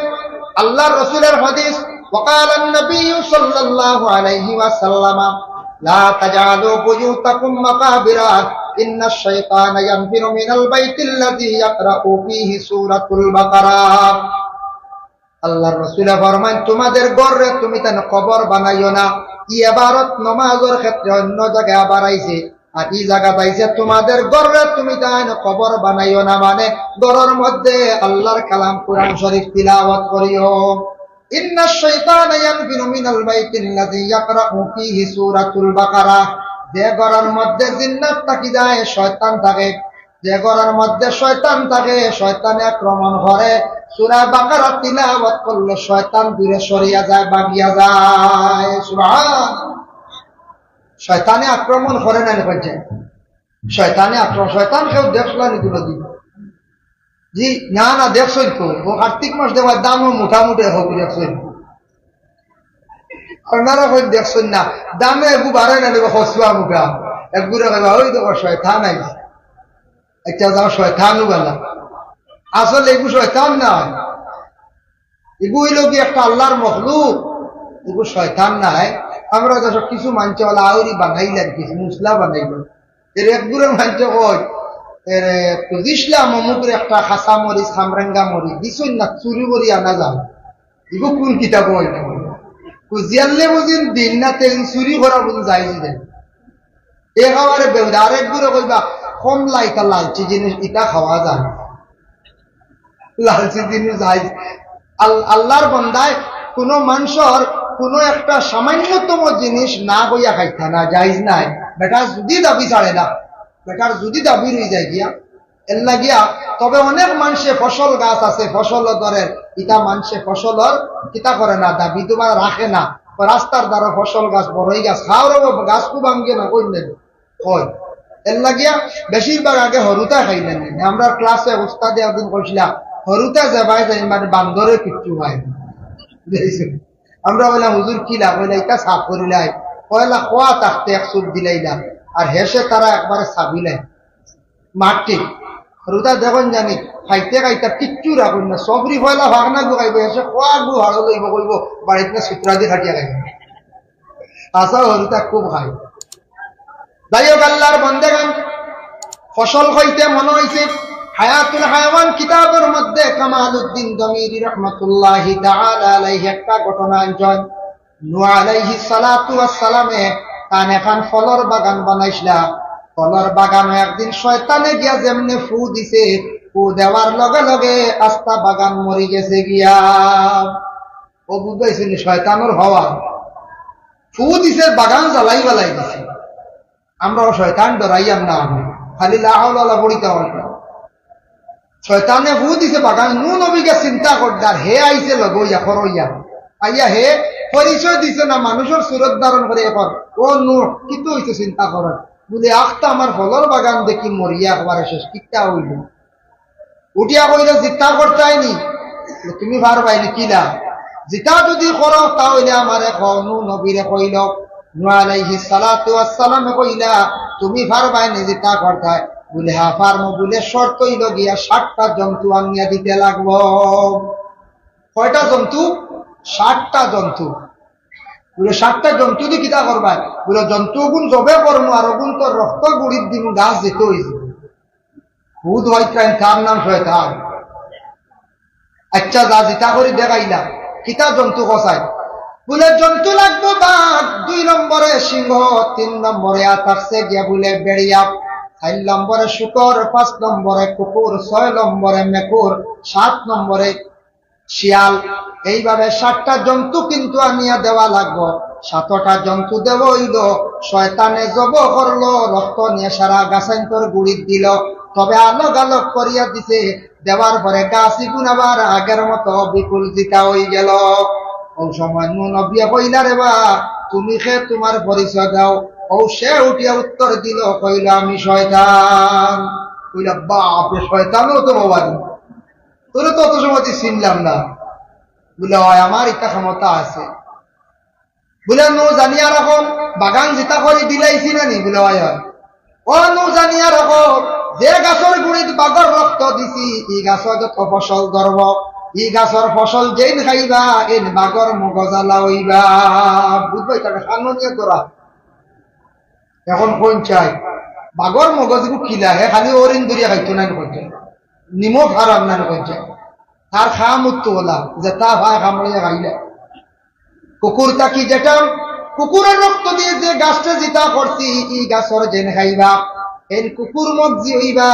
A: আল্লাহর রাসূলের হাদিস وقال النبي صلى الله عليه وسلم لا تجعلوا بيوتكم مقابر إن الشيطان ينفر من البيت الذي يقرأ فيه سورة البقرة আল্লাহর রাসূল ফরমান তোমাদের ঘরে তুমি তেন কবর বানাইও না এই ইবারত নামাজের ক্ষেত্রে অন্য জায়গায় আবার আইছে আর এই জায়গা পাইছে তোমাদের ঘরে তুমি তেন কবর বানাইও না মানে ঘরের মধ্যে আল্লাহর কালাম কোরআন শরীফ তিলাওয়াত করিও ইন্নাশ শাইতানা ইয়ানফিরু মিনাল বাইতিল্লাযী ইয়াকরাউ ফীহি সূরাতুল বাকারা যে ঘরের মধ্যে জিন্নাত থাকি যায় শয়তান থাকে যে ঘরের মধ্যে শয়তান থাকে শয়তানে আক্রমণ করে সূরা বাকারা তিলাওয়াত করলে শয়তান দূরে সরিয়া যায় ভাগিয়া যায় সুবহান শয়তানে আক্রমণ করে না বলছে শয়তানে আক্রমণ শয়তান কেউ দেখলা নি গুলো দিন জি না না দেখছই তো ও কার্তিক মাস দেওয়ার দামও মোটামুটি হোক দেখছই আপনারা কই দেখছই না দামে একটু বাড়ে না দেবো হসুয়া মুখা একগুলো কইবা ওই দেখো শয়তান আইছে একটা যাও শয়তানও গেলা আসলে এগু শয়তান না এগু হইল কি একটা আল্লাহর মখলুক এগু শয়তান নাই আমরা যখন কিছু মানছে বলে আউরি বানাইলেন কিছু মুসলা বানাইলেন এর একগুলো মানছে কই দিসলাম অমুকের একটা খাসা মরিচ খামরেঙ্গা মরিচ দিছই না চুরি করি আনা যাও এগু কোন কিতাব হয় না কুজিয়ালে বুঝিন দিন না তেল চুরি করা বুঝি যাই দেন এ খাওয়ারে বেউদা আরেকগুলো কইবা কম লাইতা লালচি জিনিস এটা খাওয়া যায় লালচি জিনিস যাই আল্লাহর বান্দায় কোন মানুষের কোন একটা সামান্যতম জিনিস না হইয়া খাইতা না জায়েজ নাই বেটা যদি দাবি ছাড়ে না বেটার যদি দাবি রয়ে যায় গিয়া এর লাগিয়া তবে অনেক মানুষে ফসল গাছ আছে ফসল দরের ইটা মানুষে ফসলর কিতা করে না দাবি তোমার রাখে না রাস্তার দ্বারা ফসল গাছ বড়ই গাছ খাওয়ার গাছ খুব ভাঙ্গে না কই নেবে হয় এর লাগিয়া বেশিরভাগ আগে হরুতা খাইলেন আমরা ক্লাসে উস্তাদে একদিন কইছিলাম হরুতা যাবাই যাই মানে বান্দরের কিচ্ছু হয় আমরা বললাম হুজুর কি লাভ হইলা এটা সাফ করিলাই পয়লা খোয়া থাকতে এক চুপ দিলাইলাম আর হেসে তারা একবারে সাবিলাই মাটি হরুতা দেখুন জানি খাইতে খাইতে কিচ্ছু রাখুন না সবরি পয়লা ভাগনা গুখাইব হেসে খোয়া গু হাড়ো লইব কইব বাড়িতে সূত্রা দিয়ে খাটিয়া খাইব আসা হরুতা খুব খাই যাই হোক আল্লাহর বান্দাগণ ফসল হইতে মনে হইছে হায়াতুল হায়াওয়ান কিতাবের মধ্যে কামালউদ্দিন জমিরি রাহমাতুল্লাহি তাআলা আলাইহি একটা ঘটনা আনছেন নূহ আলাইহিস সালাতু ওয়াস সালামে কান এখন ফলর বাগান বানাইছিলা ফলর বাগানে একদিন শয়তানে গিয়া যেমনে ফু দিছে ফু দেওয়ার লগে লগে আস্তা বাগান মরি গেছে গিয়া ও বুঝাইছেন শয়তানের হওয়া ফু দিছে বাগান জ্বালাই বালাই দিছে আমরা শয়তান ডরাইয়াম না খালি লা হাওলা ওয়ালা পড়িতে হয় শয়তানে ফু দিছে বাগান নূহ নবীকে চিন্তা করদার হে আইছে লগইয়া করইয়া আইয়া হে পরিচয় দিছে না মানুষের সুরত ধারণ করে এখন ও নূর কিন্তু হইতে চিন্তা করেন বলে আখটা আমার ফলর বাগান দেখি মরিয়া একবারে শেষ কিটা হইল উঠিয়া কইল জিতা করতাইনি তুমি পারবাইনি কিলা জিতা যদি করো তাহলে আমার এখন নবীরে কইল নূহ আলাইহিস সালাতু ওয়াস সালাম কইলা তুমি পারবাইনি জিতা করতাই বলে হা পারমু বলে শর্ত হইল গিয়া 60টা জন্তু আনিয়া দিতে লাগবো কয়টা জন্তু 60টা জন্তু বলে 60টা জন্তু দিয়ে কিতা করবা বলে জন্তু গুণ জবে করমু আর গুণ তোর রক্ত গুড়ির দিন গাছ যেতে হয়েছে ভূত হইতেন তার নাম শয়তান আচ্ছা যা জিতা করে দেখাইলা কিতা জন্তু কসাই বলে জন্তু লাগবো বাঘ 2 নম্বরে সিংহ 3 নম্বরে থাকছে গিয়া বলে বেড়িয়া 4 নম্বরে শুকর 5 নম্বরে কুকুর 6 নম্বরে মেকুর 7 নম্বরে শিয়াল এইভাবে 60টা জন্তু কিন্তু আনিয়া দেওয়া লাগবো 7টা জন্তু দেব হইল শয়তানে জব করলো রক্ত নিয়ে সারা গাছান্তর গুড়ি দিল তবে আলোক আলোক করিয়া দিছে দেওয়ার পরে গাছি গুণ আবার আগের মতো বিপুল জিতা হয়ে গেল ও সময় নবিয়া কইলা রে বা তুমি খে তোমার পরিচয় দাও ও সে উঠিয়া উত্তর দিল কইল আমি শয়তান কইলা বাপরে শয়তানও তো বাবা তোরে তো অত সময় চিনলাম না বলে আমার ইচ্ছা ক্ষমতা আছে বলে নো জানিয়া রাখো বাগান জিতা করে দিলাইছি না নি বলে ও নো জানিয়া রাখো যে গাছর গুড়িত বাগর রক্ত দিছি ই গাছর যত ফসল ধরব ই গাছর ফসল যেন খাইবা এন বাগর মগজালা হইবা বুঝবাই তাকে সামনে তোরা এখন কোন চাই বাগর মগজগু খিলা হে খালি ওরিন দরিয়া খাইতো না করছে নিমখ হারাম না করছে আর খাম উত্তর বলা যে তা ভাই খামড়িয়া খাইলে কুকুর তাকি যেটা কুকুরের রক্ত দিয়ে যে গাছটা জিতা করছি ই গাছর যেন খাইবা এই কুকুর মগজি হইবা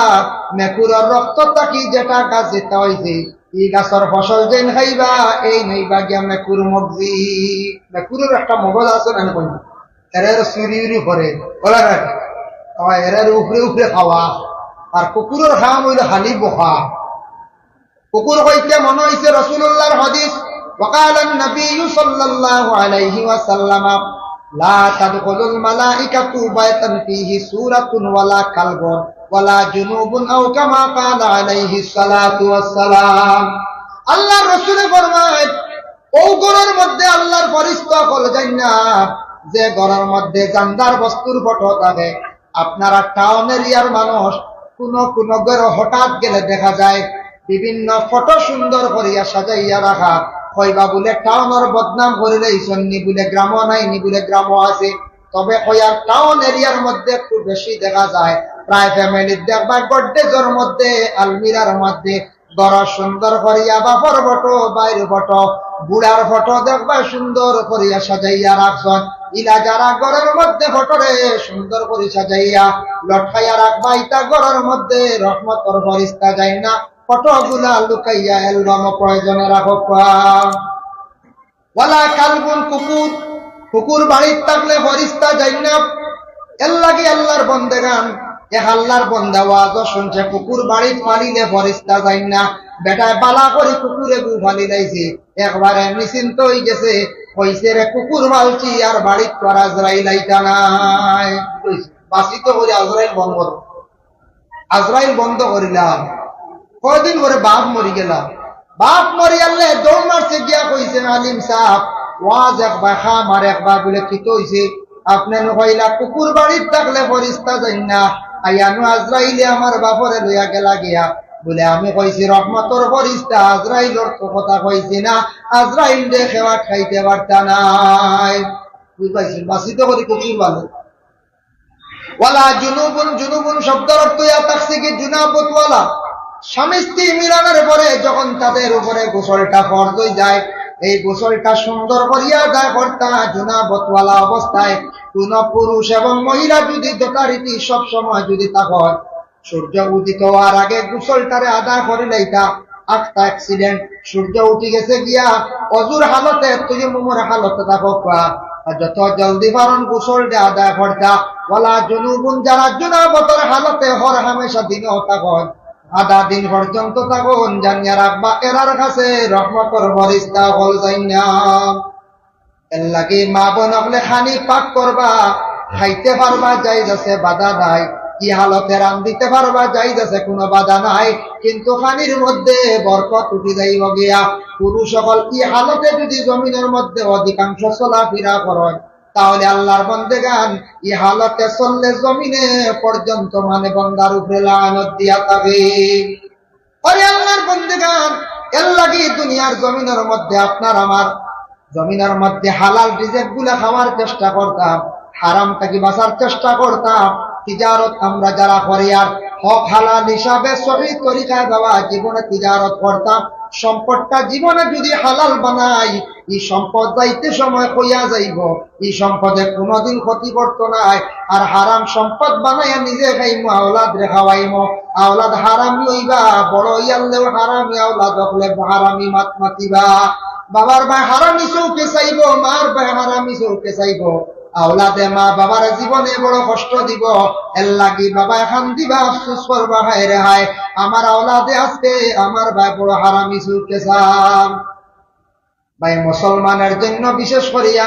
A: মেকুরের রক্ত তাকি যেটা গাছ যেটা হইছে ই গাছর ফসল যেন খাইবা এই নইবা গিয়া মেকুর মগজি মেকুরের একটা মগজ আছে না কই এর সুরি উরি করে ওলা এর উপরে উপরে খাওয়া আর কুকুরের খাম হইল হালি বখা কুকুর হইতে মনে হইছে রাসূলুল্লাহর হাদিস وقال النبي صلى الله عليه وسلم لا تدخل الملائكة بيتا فيه سورة ولا كلب ولا جنوب أو كما قال عليه الصلاة والسلام আল্লাহর রাসূল ফরমায় ও ঘরের মধ্যে আল্লাহর ফেরেশতা কল যায় না যে ঘরের মধ্যে জানদার বস্তুর ফটো থাকে আপনারা টাউন এরিয়ার মানুষ কোন ঘরে হঠাৎ গেলে দেখা যায় বিভিন্ন ফটো সুন্দর করিয়া সাজাইয়া রাখা কইবা বলে টাউনের বদনাম করিলে ইসন্নি বলে গ্রাম নাই নি বলে গ্রাম আছে তবে কইয়া টাউন এরিয়ার মধ্যে একটু বেশি দেখা যায় প্রায় ফ্যামিলির দেখবা গড্ডেজের মধ্যে আলমিরার মধ্যে বড় সুন্দর করিয়া বাপর ফটো বাইরের ফটো বুড়ার ফটো দেখবা সুন্দর করিয়া সাজাইয়া রাখছেন ইলা যারা ঘরের মধ্যে ফটোরে সুন্দর করে সাজাইয়া লটকাইয়া রাখবা ইটা ঘরের মধ্যে রহমতের ফেরেশতা যায় না ফটোগুলা লুকাইয়া অ্যালবাম প্রয়োজনে রাখো ওয়ালা কালবুন কুকুর কুকুর বাড়ির থাকলে ফেরেশতা যায় না এর লাগি আল্লাহর বন্দেগান এক আল্লাহর বন্দা ওয়াজ শুনছে কুকুর বাড়িত পালিলে ফেরেশতা যায় না বেটায় বালা করে কুকুরে গু ফালি লাইছে একবারে নিশ্চিন্ত হয়ে গেছে কইছে রে কুকুর মালছি আর বাড়িত তোর আজরাইল আইতা নাই বাসিত করে আজরাইল বন্ধ করিলাম কয়দিন পরে বাপ মরি গেলাম বাপ মরি আনলে দৌড় মারছে গিয়া কইছেন আলিম সাহেব ওয়াজ একবার খাম আর একবার বলে কি হইছে আপনি কইলা কুকুর বাড়ির থাকলে ফেরেশতা যাই না আইয়ানু আজরাইলে আমার বাপরে লইয়া গেলা গিয়া বলে আমি কইছি রহমতর ফেরেশতা আজরাইলের তো কথা কইছি না আজরাইল দে খেওয়া খাইতে পারতা নাই বুঝাইছেন বাসিত করে কুকুর বলে ওয়ালা জুনুবুন শব্দের অর্থ ইয়া থাকছে কি জুনাবত ওয়ালা স্বামী স্ত্রী মিলনের পরে যখন তাদের উপরে গোসলটা ফরজ হয়ে যায় এই গোসলটা সুন্দর করিয়া যায় কর্তা জুনাবতওয়ালা অবস্থায় কোন পুরুষ এবং মহিলা যদি যথারীতি সব সময় যদি থাকে সূর্য উদিত হওয়ার আগে গোসলটারে আদায় করিলে এটা একটা অ্যাক্সিডেন্ট সূর্য উঠে গেছে গিয়া অজুর হালতে তুই মুমুর হালতে থাকো যত জলদি পারন গোসলটা আদায় করতা ওয়ালা জুনুবুন যারা জুনাবতের হালতে হর হামেশা দিনে থাকেন আধা দিন পর্যন্ত থাকুন জানিয়া রাখবা এরার কাছে রহমতের ফেরেশতা হল যাই না এর লাগি মা বোন হলে খানি পাক করবা, খাইতে পারবা জায়েজ আছে, বাধা নাই। কি হালতে রান্ধিতে পারবা জায়েজ আছে, কোনো বাধা নাই। কিন্তু খানির মধ্যে বরকত উঠি যাইব গিয়া। পুরুষ সকল কি হালতে যদি জমিনের মধ্যে অধিকাংশ চলাফেরা করেন, তাহলে আল্লাহর বন্দেগান ই হালতে চললে জমিনে পর্যন্ত মানে বন্দার উপরে লানত দিয়া থাকে। আরে আল্লাহর বন্দেগান, এর লাগি দুনিয়ার জমিনের মধ্যে আপনার আমার জমিনের মধ্যে হালাল রিজিক গুলা খাওয়ার চেষ্টা করতাম, হারাম থেকে বাঁচার চেষ্টা করতাম। তিজারত আমরা যারা করি আর হক হালাল হিসাবে সঠিক তরিকায় দেওয়া জীবনে তিজারত করতাম। সম্পদটা জীবনে যদি হালাল বানাই, এই সম্পদ যাইতে সময় কইয়া যাইব, এই সম্পদে কোনোদিন ক্ষতি করতো নাই। আর হারাম সম্পদ বানাইয়া নিজে খাইমো, আওলাদ রে খাওয়াইমো। আওলাদ হারামি হইবা, বড় হইয়ালেও হারামি আওলাদ হলে হারামি মাত মাতিবা। বাবার ভাই হারামি চৌকে চাইব, মার ভাই হারামি চৌকে চাইব। আওলাদে মা বাবার জীবনে বড় কষ্ট দিব। এর লাগি বাবা এখন দিবা, আফসোস করবা, হায় রে হায় আমার আওলাদে আজকে আমার ভাই বড় হারামি চৌকে চান। ভাই মুসলমানের জন্য বিশেষ করিয়া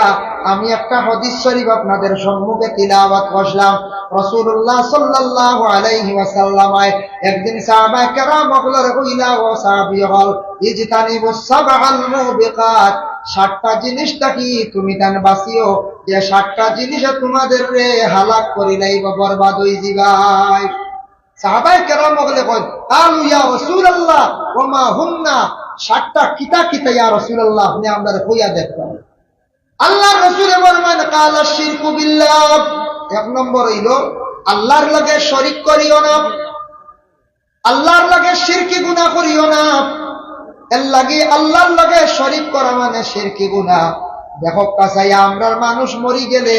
A: আমি একটা হাদিস শরীফ আপনাদের সম্মুখে তিলাওয়াত করলাম। রাসূলুল্লাহ সাল্লাল্লাহু আলাইহি ওয়াসাল্লাম একদিন সাহাবায়ে কেরাম হলরে কইলা, ও সাহাবী হল, ইজতানিবুস সাবআল মুবিকাত, 7টা জিনিসটা কি তুমি তান বাঁচিও, যে 7টা জিনিসে তোমাদের রে হালাক করি লাইব, বরবাদ হই যাবাই। সাহাবায়ে কেরাম হলে কয়, আলু ইয়া রাসূলুল্লাহ ওয়া মা হুন্না, 7টা কিতা কিতা ইয়া রাসূলুল্লাহ, আপনি আমাদের কইয়া দেখবেন। আল্লাহর রাসূল ফরমান, কালা শিরকু বিল্লাহ, 1 নম্বর হইল আল্লাহর লগে শরীক করিও না, আল্লাহর লগে শিরকি গুনাহ করিও না। এর লাগি আল্লাহর লগে শরীক করা মানে শিরকি গুনাহ। দেখো কাছাইয়া আমরা মানুষ মরি গেলে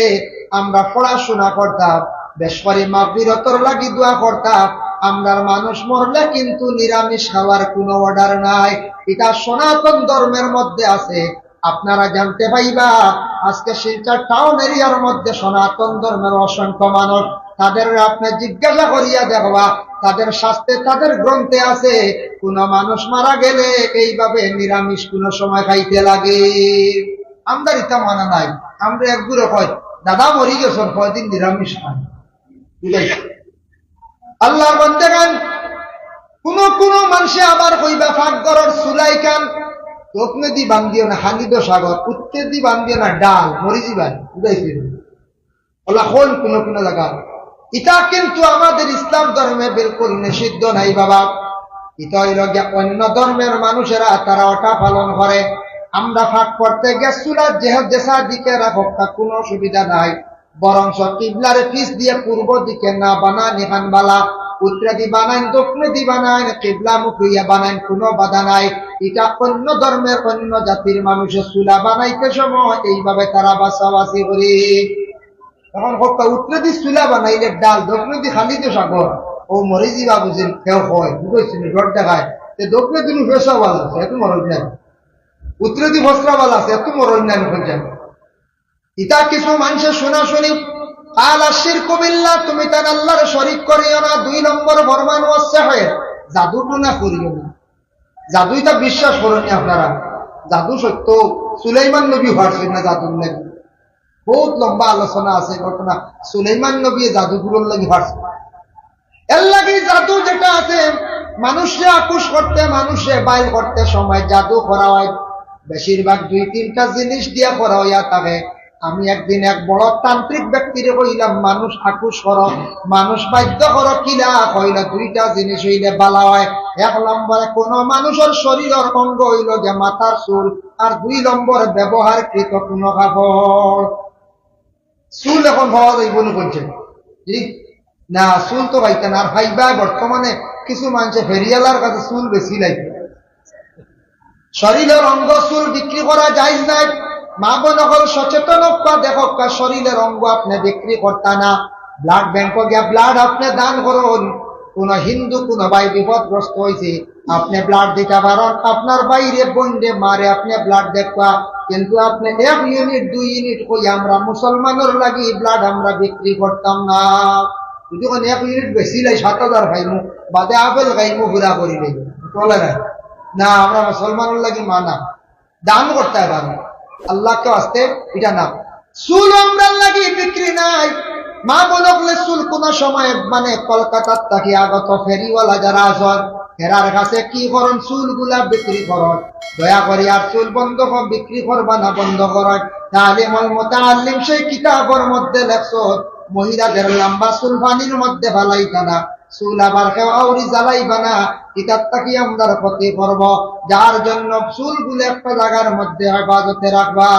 A: আমরা পড়াশোনা করতাম, বেশ করে মাগফিরাতের লাগি দোয়া করতাম। আমরার মানুষ মরলে কিন্তু নিরামিষ খাওয়ার কোনো অর্ডার নাই। এটা সনাতন ধর্মের মধ্যে আছে। আপনারা জানতে পাইবা আজকে শিলচর টাউন এরিয়ার মধ্যে সনাতন ধর্মের অসংখ্য মানুষ, তাদের আপনি জিজ্ঞাসা করিয়া দেখবা, তাদের শাস্ত্রে তাদের গ্রন্থে আছে কোন মানুষ মারা গেলে এইভাবে নিরামিষ কোন সময় খাইতে লাগে। আমরা এটা মানা নাই। আমরা একগুলো কয়, দাদা মরি গেছেন, কয়দিন নিরামিষ খান। আল্লাহর বান্দাগান, কোন মানুষে আবার কইবা ফাঁক ঘরের চুলাই খান, দক্ষিণে দি বান্ধিও না হানিদ সাগর, উত্তর দি বান্ধিও না ডাল, মরি যাবেন বুঝাইছি ওলা কোন কোন জায়গা। এটা কিন্তু আমাদের ইসলাম ধর্মে বিলকুল নিষিদ্ধ নাই বাবা। এটা হইল গিয়া অন্য ধর্মের মানুষেরা তারা ওটা পালন করে। আমরা ফাঁক করতে গিয়ে চুলার যেসা দিকে রাখো তা কোনো অসুবিধা নাই, বরং কিবলার পিছ দিয়ে পূর্ব দিকে না বানান এখান বালা, উত্তরে দি বানান, দক্ষিণে দি বানান, কিবলা মুখিয়া বানান, কোনো বাধা নাই। এটা অন্য ধর্মের অন্য জাতির মানুষের চুলা বানাইতে সময় এইভাবে তারা বাছাবাছি করে। তখন উত্তরে দি চুলা বানাইলে ডাল, দক্ষিণে দি খালি তো সাগর, ও মরি যাবা বুঝেন কেউ হয় বুঝেছেন, ডর দেখায়। দক্ষিণে দিন ফেসা ভালো আছে, এত মরণ নাই। উত্তরে দি ফসরা ভালো আছে, এত মরণ নাই। বুঝছেন, ইটা কিছু মানুষের শোনা শুনি। আলা শিরকু বিল্লাহ, তুমি তার আল্লাহর শরীক করিও না। 2 নম্বর ফরমান ওয়াসে হয়, জাদু টুনা করিও না। জাদু এটা বিশ্বাস করেনি আপনারা, জাদু সত্য। সুলাইমান নবী হওয়ার না জাদু নাকি, বহুত লম্বা আলোচনা আছে ঘটনা। সুলাইমান নবী জাদুগুলোর লাগি হারছে। এর লাগে জাদু যেটা আছে, মানুষে আকুশ করতে, মানুষে বাইর করতে সময় জাদু করা হয় বেশিরভাগ 2-3টা জিনিস দিয়া করা হইয়া থাকে। আমি একদিন এক বড় তান্ত্রিক ব্যক্তিরে কইলাম, মানুষ আকুশ করো, মানুষ বাধ্য করো, কিলা কইলা 2টা জিনিস হইলে বালা হয়। 1 নম্বরে কোন মানুষের শরীরের অঙ্গ হইল যে মাথার চুল, আর 2 নম্বরে ব্যবহারকৃত কোন কাপড়। চুল এখন হওয়া যাইব না বলছেন না, চুল তো পাইতেন আর ভাইবা। বর্তমানে কিছু মানুষে ফেরিয়ালার কাছে চুল বেশি লাগবে। শরীরের অঙ্গ চুল বিক্রি করা যায় নাই। মা বোন হল সচেতন দেখো, শরীরের অঙ্গ আপনি বিক্রি করতা না। ব্লাড ব্যাংক গিয়া ব্লাড আপনি দান করুন। কোন হিন্দু কোন ভাই বিপদগ্রস্ত হয়েছে, আপনি ব্লাড দিতে পারেন। আপনার বাইরে বন্ডে মারে আপনি ব্লাড দেখবা, কিন্তু আপনি 1 ইউনিট 2 ইউনিট কই আমরা মুসলমানের লাগি ব্লাড আমরা বিক্রি করতাম না। যদি 1 ইউনিট বেশি লাই 7000 খাইমু, বাদে আপেল খাইমু, ঘুরা করি চলে না। আমরা মুসলমানের লাগি মানা দান করতে পারবো। আল্লাহকে আসতে এটা না। চুল আমরা লাগি বিক্রি নাই। মা বলকলে চুল কোন সময় মানে কলকাতার থাকি আগত ফেরিওয়ালা যারা আছেন হেরার কাছে কি করেন, চুল গুলা বিক্রি করেন। দয়া করি আর চুল বন্ধ বিক্রি করবা না, বন্ধ করেন। তালিমুল মুতাআল্লিম সেই কিতাবের মধ্যে লেখছো মহিলাদের লম্বা চুল পানির মধ্যে ফালাইতা না, চুল আবার কেউ আউরি জ্বালাইবা না। কিতাবটা কি আমরা ক্ষতি করব, যার জন্য চুল গুলো একটা জায়গার মধ্যে হেফাজতে রাখবা।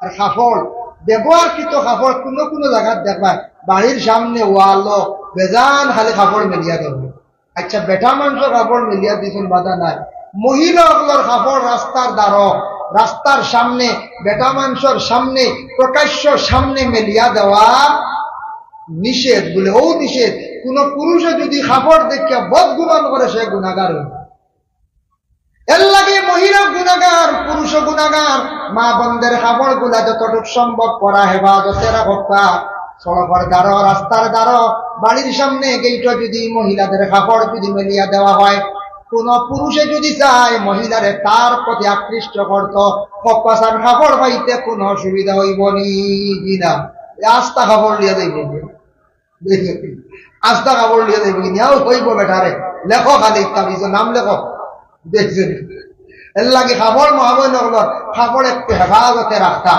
A: আর কাপড় ব্যবহারকৃত কাপড় কোনো কোনো জায়গায় দেখবা বাড়ির সামনে ওয়ালো বেজান খালি কাপড় মেলিয়া দেবে। আচ্ছা বেটা মানুষ কাপড় মেলিয়া দিয়েছেন বাধা নাই, মহিলাগুলোর কাপড় রাস্তার দ্বারা রাস্তার সামনে বেটা মানুষের সামনে প্রকাশ্য সামনে মেলিয়া দেওয়া নিষেধ বলে ও নিষেধ। কোন পুরুষে যদি কাপড় দেখিয়া বদগুমান করে সে গুনাহগার হইবে। এর লাগে মহিলা গুনাহগার, পুরুষ গুনাহগার। মা বোনদের কাপড় গুলা যতটুকু সম্ভব করা হেফাজতে রাখা। সড়কের দ্বারা রাস্তার দ্বারা বাড়ির সামনে গেইটা যদি মহিলাদের কাপড় যদি মেলিয়া দেওয়া হয়, কোন পুরুষে যদি চায় মহিলারে তার প্রতি আকৃষ্ট করত, কপাসার কাপড় পাইতে কোনো অসুবিধা হইব নি না। আস্তা কাপড় লিয়া দেব, আস্তা কাপড় লিয়া দেব কিনাও হইব বেটারে। লেখো খালি তাবিজ নাম লেখো, দেখছেন। এর লাগে কাপড় মা বোনগুলোর কাপড় একটু হেফাজতে রাখতা,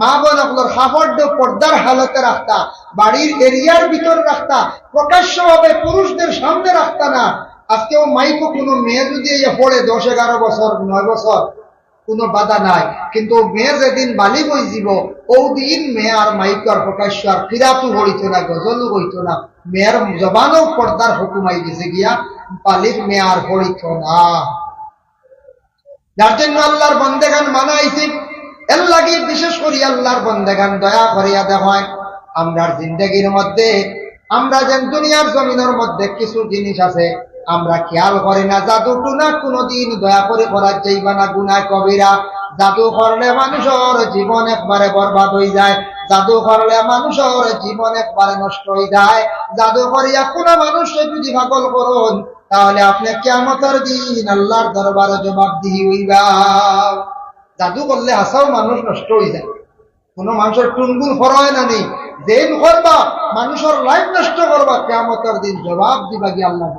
A: মা বোনগুলোর কাপড় পর্দার হালতে রাখতা, বাড়ির এরিয়ার ভিতর রাখতা, প্রকাশ্যভাবে পুরুষদের সামনে রাখতা না। আজকেও মাইকো কোনো মেয়ে যদি পড়ে 10-11 বছর 9 বছর কোনো বাধা নাই, কিন্তু মেয়ে যেদিন বালিগ হয়ে যাব ও দিন মেয়ে আর মাইক আর প্রকাশ্য আর ফিরাতু হইত না, গজলও হইত না। মেয়ের জবানও পর্দার হুকুমাই গেছে গিয়া বালিগ মেয়ে আর হইত না। যার জন্য আল্লাহর বন্দেগান মানাইছি। এর লাগে বিশেষ করে আল্লাহর বন্দেগান দয়া করিয়া দেখায় আমরার জিন্দগির মধ্যে আমরা যেন দুনিয়ার জমিনের মধ্যে কিছু জিনিস আছে আমরা খেয়াল করি না। জাদু টুনা কোনদিন দয়া করে করা যাইবা না, গুনাহ কবিরা। জাদু করলে মানুষের জীবন একবারে বরবাদ হয়ে যায়, জাদু করলে মানুষের জীবন একবারে নষ্ট হয়ে যায়। জাদু করিয়া কোন মানুষকে যদি পাগল করুন তাহলে আপনি কিয়ামতের দিন আল্লাহর দরবারে জবাবদিহি হইবা। জাদু করলে হাসাও মানুষ নষ্ট হয়ে যায়, কোন মানুষের টুনগুন ফরয় না নেই। যেন করবা মানুষের লাইফ নষ্ট করবা, কিয়ামতের দিন জবাব দিবা গিয়ে আল্লাহ।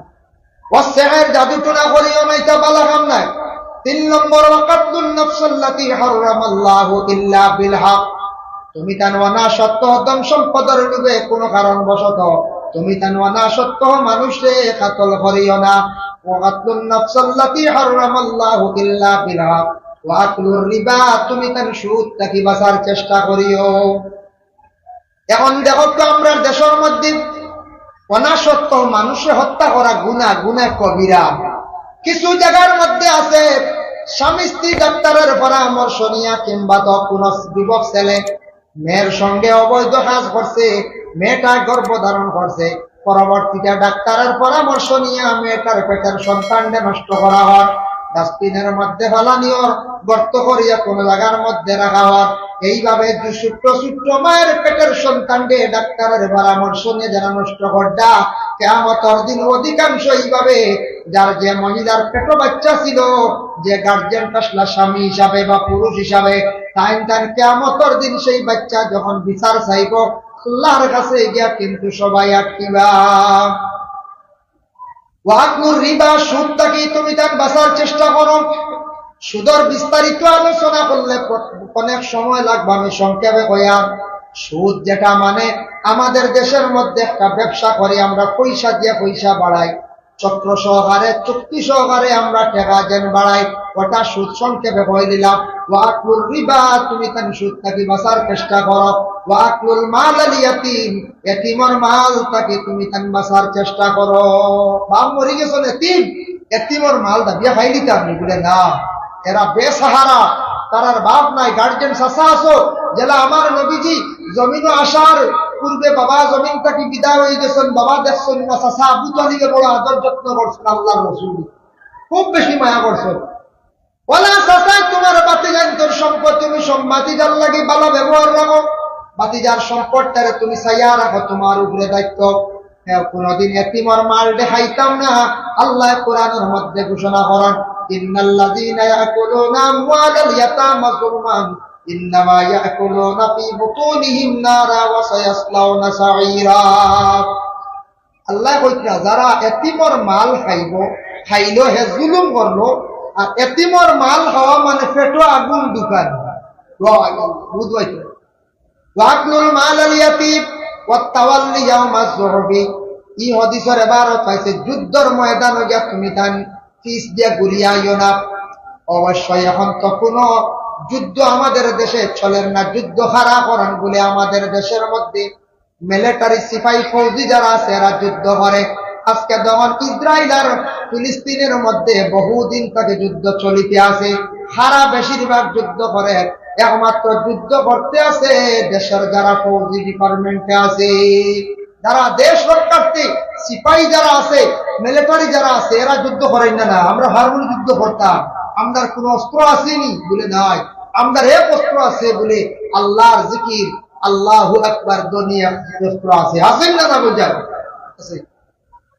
A: ওয়াসেহের জাদু টুনা করিও না, এটা বালা কাম নাই। 3 নম্বর ওয়াকাতুন নাফসাল্লাতী হারামাল্লাহু ইল্লা বিল হক। তুমি তানওয়ানা সত্য ধন সম্পদের লোভে কোন কারণবশত তুমি তানওয়ানা সত্য মানুষে কাতল করিও না। ওয়াকাতুন নাফসাল্লাতী হারামাল্লাহু ইল্লা বিল হক ওয়া আকলুর রিবা। তুমি তান সুদ থেকে বাঁচার চেষ্টা করিও। এখন দেখো তো আমরা দেশের মধ্যে অনাসত্য মানুষে হত্যা করা গুনাহ, গুনাহ কবিরা। কিছু জায়গার মধ্যে আছে স্বামী স্ত্রী ডাক্তারের পরামর্শ নিয়া কিংবা তো কোন যুবক ছেলে মেয়ের সঙ্গে অবৈধ কাজ করছে, মেয়েটা গর্ভধারণ করছে, পরবর্তীতে ডাক্তারের পরামর্শ নিয়ে মেয়েটার পেটের সন্তানকে নষ্ট করা হয়, ডাস্টবিনের মধ্যে ফেলানিও গর্ত করিয়া কোন জায়গার মধ্যে রাখা হয়। এইভাবে ছোট্ট ছোট্ট মায়ের পেটের সন্তানকে ডাক্তারের পরামর্শ নিয়ে যারা নষ্ট করডা, কিয়ামতের দিন অধিকাংশ এইভাবে যার যে মহিলার পেটে বাচ্চা ছিল, যে গার্জিয়ান আসলা স্বামী হিসাবে বা পুরুষ হিসাবে, তাই কিয়ামতের দিন সেই বাচ্চা যখন বিচার চাইব আল্লাহর কাছে গিয়া কিন্তু সবাই আটকিবা। ওয়াকুর রিবা, সুদ থেকে তুমি তার বাঁচার চেষ্টা করো। সুদের বিস্তারিত আলোচনা করলে অনেক সময় লাগবে, আমি সংক্ষেপে কইয়া। সুদ যেটা মানে আমাদের দেশের মধ্যে একটা ব্যবসা করে আমরা পয়সা দিয়ে পয়সা বাড়াই, চক্র সহকারে চুক্তি সহকারে আমরা টাকা যেন বাড়াই, ওটা সুদ। সংক্ষেপে কই দিলাম ওয়াকুর রিবা, তুমি তার সুদ থেকে বাঁচার চেষ্টা করো। ওয়াকুল মাল আল ইয়াতীম, এতিমের মাল থেকে তুমি তার বাঁচার চেষ্টা করো। বাপ মরে গেছেন এতিম, এতিমের মাল দাবিয়া খাই দিতে আপনি বলে না, এরা বেসাহারা, তারার বাপ নাই, গার্জেন চাচা আছো জেলা আমার নবীজি জমিনও আসার পূর্বে বাবা জমিন থেকে বিদায় হয়ে গেছেন, বাবা দেখছেন না, চাচা আবু তালিবে বড় আদর যত্ন করছেন, আল্লাহর রাসূল খুব বেশি মায়া করছেন। ওলা চাচাই তোমার বাতিজান তোর সম্পদ, তুমি বাতিজার লাগে ভালো ব্যবহার রাখো, বাতিজার সম্পদটারে তুমি চাইয়া রাখো, তোমার উপরে দায়িত্ব। কোনদিন এতিমের মাল দেখাইতাম না। আল্লাহ কোরআনের মধ্যে ঘোষণা করেন ইন্নাল্লাযীনা ইয়াকুলুনা আমওয়ালাল ইয়াতামা যুলমান ইন্নামা ইয়াকুলুনা ফি বুতুনিহিম নারা ওয়া সায়াসলাউনা সাঈরা। আল্লাহ কইতা যারা এতিমর মাল খাইলো হে জুলুম করলো, আর এতিমর মাল খাওয়া মানে পেটো আগুন দোকান। বুঝবাইতো ওয়াকলুল মাল আল ইয়াতীম ওয়া তাওয়াল্লি ইয়াউমাজ যুহবি। ই হাদিসের ইবারত পাইছে যুদ্ধর ময়দানে গিয়া তুমি তান ফিস দিয়া গুলিয়া আইও না। অবশ্যই এখন তো কোনো যুদ্ধ আমাদের দেশে চলেন না, যুদ্ধ হারা করেন বলে আমাদের দেশের মধ্যে মিলিটারি সিপাহী ফৌজি যারা আছে এরা যুদ্ধ করে। আজকে যখন ইসরায়েল আর ফিলিস্তিনের মধ্যে বহুদিন থেকে যুদ্ধ চলিতে আছে, হারা বেশিরভাগ যুদ্ধ করে, একমাত্র যুদ্ধ করতে আছে দেশের যারা ফৌজি ডিপার্টমেন্টে আছে, যারা দেশ সরকারতে সিপাহী যারা আছে, মিলিটারি যারা আছে, এরা যুদ্ধ করেন না। না আমরা হারমোনি যুদ্ধ করতাম, আমাদের কোন অস্ত্র আসেনি বলে নাই, আমাদের এক অস্ত্র আছে বলে আল্লাহর জিকির, আল্লাহু আকবার দুনিয়া অস্ত্র আছে, আছেন না? না বুঝার আছে,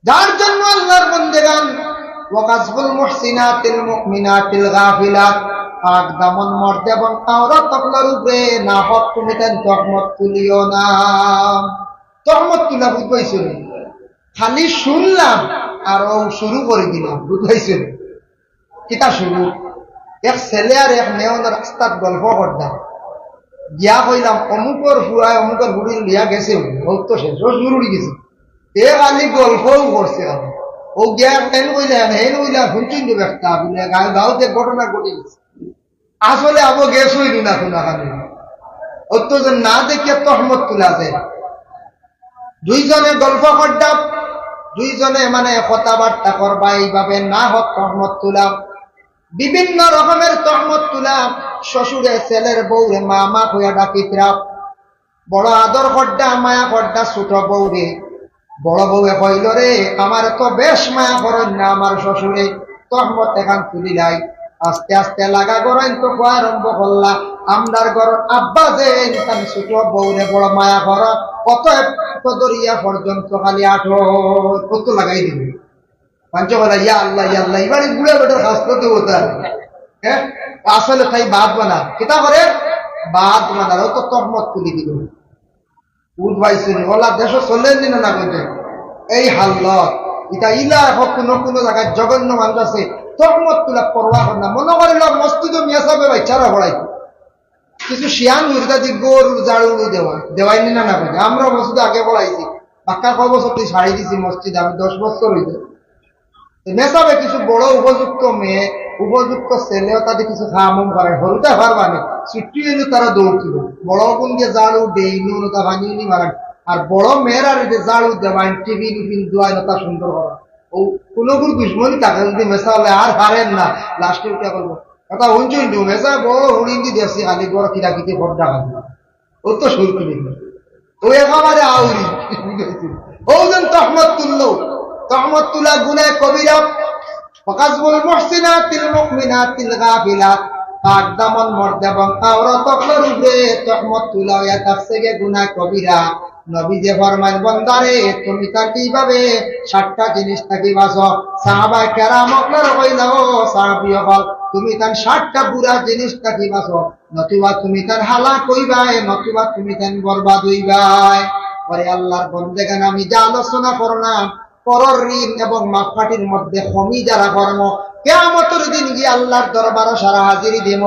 A: যার জন্য আল্লাহর বন্দেগান ওয়াকাসবুল মুহসিনাতিল মুমিনাতিল গাফিলাত, পাক দামন মর্দ এবং আওরাত আপনার উপরে না হক তুমি তেন তহমত তুলিও না। তহমত তুলা বুঝবাইছিল, খালি শুনলাম আর ও শুরু করে দিলাম, বুঝবাইছিল কিতা শুরু। এক ছেলে আর এক মেয়ে রাস্তাত গল্প করতাম, গিয়া কইলাম অমুকর ফুয়ায় অমুকর বুড়ি লিয়া গেছে, হোক তো শেষ জরুরি গেছে, এ খালি গল্পও করছে। ও গিয়া হেন কইলাম শুনছেন যে ব্যক্তা বলে গাঁওতে ঘটনা ঘটে গেছে, আসলে আবো গেছ হইল না শোনা খালি অত না দেখিয়া তহমত তুলা যায়। দুইজনে গল্প করতাম, দুইজনে মানে কথাবার্তা করবা, এইভাবে না হোক তহমত তুলাম, বিভিন্ন রকমের তহমত তুলাম। শ্বশুরে ছেলের বউরে মা মা হইয়া ডাকিতরা, বড় আদর করডা মায়া করডা ছোট বউরে। বড় বউয়ে কইল রে আমার তো বেশ মায়া করেন না আমার শ্বশুরে, তহমত এখান তুলিলাই। আস্তে আস্তে লাগা করেন তো কোয়া আরম্ভ করলা, আমরার ঘর আব্বা যে ইনসান ছোট বউরে বড় মায়া কর, কত দরিয়া পর্যন্ত খালি আঠো কত লাগাই দিবে পাঞ্চ বলা ইয়া আল্লাহ ইয়া আল্লাহ। এবার বুড়ে বেটার কাজ করতে হতো, হ্যাঁ আসলে তাই বাদ বানা কিতা করে বাদ বানার তো তহমত তুলি দিল। উঠবাইছিল ওলা দেশ চলে দিন না বলতে এই হাল্লত এটা ইলা হোক কোনো জায়গায় জঘন্য মানুষ আছে, তহমত তুলা পরোয়া করে না। মনে করিল মসজিদ মেসাবে বাচ্চারা পড়াই কিছু শিয়ান উর্দা দি গরু জাড়ু দেওয়াই না না বলছে। আমরা মসজিদ আগে পড়াইছি, বাক্কা কয় বছর তুই ছাড়ি দিছি মসজিদ, আমি 10 বছর হইতে মেসাবে কিছু বড় উপযুক্ত মেয়ে উপযুক্ত ছেলেও তাদের কিছু খামুম করে হলুদা পারবানি ছুটি এলো তারা দৌড়ছিল, বড় কোন দিয়ে জাড়ু ডেইনি তা ভাঙিনি মারান, আর বড় মেয়েরা জাড়ু দেওয়ান টিভি টিফিন দোয়াই তা সুন্দর করা। ও কোনো কোনো দুশ্মনী তাকে যদি মেসা হলে আর পারেন না, লাস্টে উঠে করবো কথা হুঞ্চুন মেসা বড় হুড়িন্দি দেশি খালি বড় কিরাকিতে ভোট ডাকা ও তো শুরু করে ও একেবারে আউরি ও যেন তহমত তুললো। তহমত তুলা গুনাহ কবিরা, ওয়াকাসবুল মুহসিনাতিল মুমিনাতিল গাফিলাত, পাক দামন মর্দ এবং আওরাত আপনার উপরে তহমত তুলা হইয়া তার থেকে গুনাহ কবিরা। নবী যে ফরমান বন্দারে তুমি তার কিভাবে 7টা জিনিস থাকি বাঁচো। সাহাবা কেরাম আপনার কইলা ও সাহাবী হল তুমি তার 7টা বুড়া জিনিস থাকি বাঁচো, নতুবা তুমি তার হালাক হইবাই, নতুবা তুমি তার বরবাদ হইবাই। পরে আল্লাহর বন্দেগান আমি যা আলোচনা করলাম পরর ঋণ এবং মাপকাঠির মধ্যে কমি যারা কর্ম কিয়ামতের দিন গিয়ে আল্লাহর দরবারে সারা হাজিরি দেব।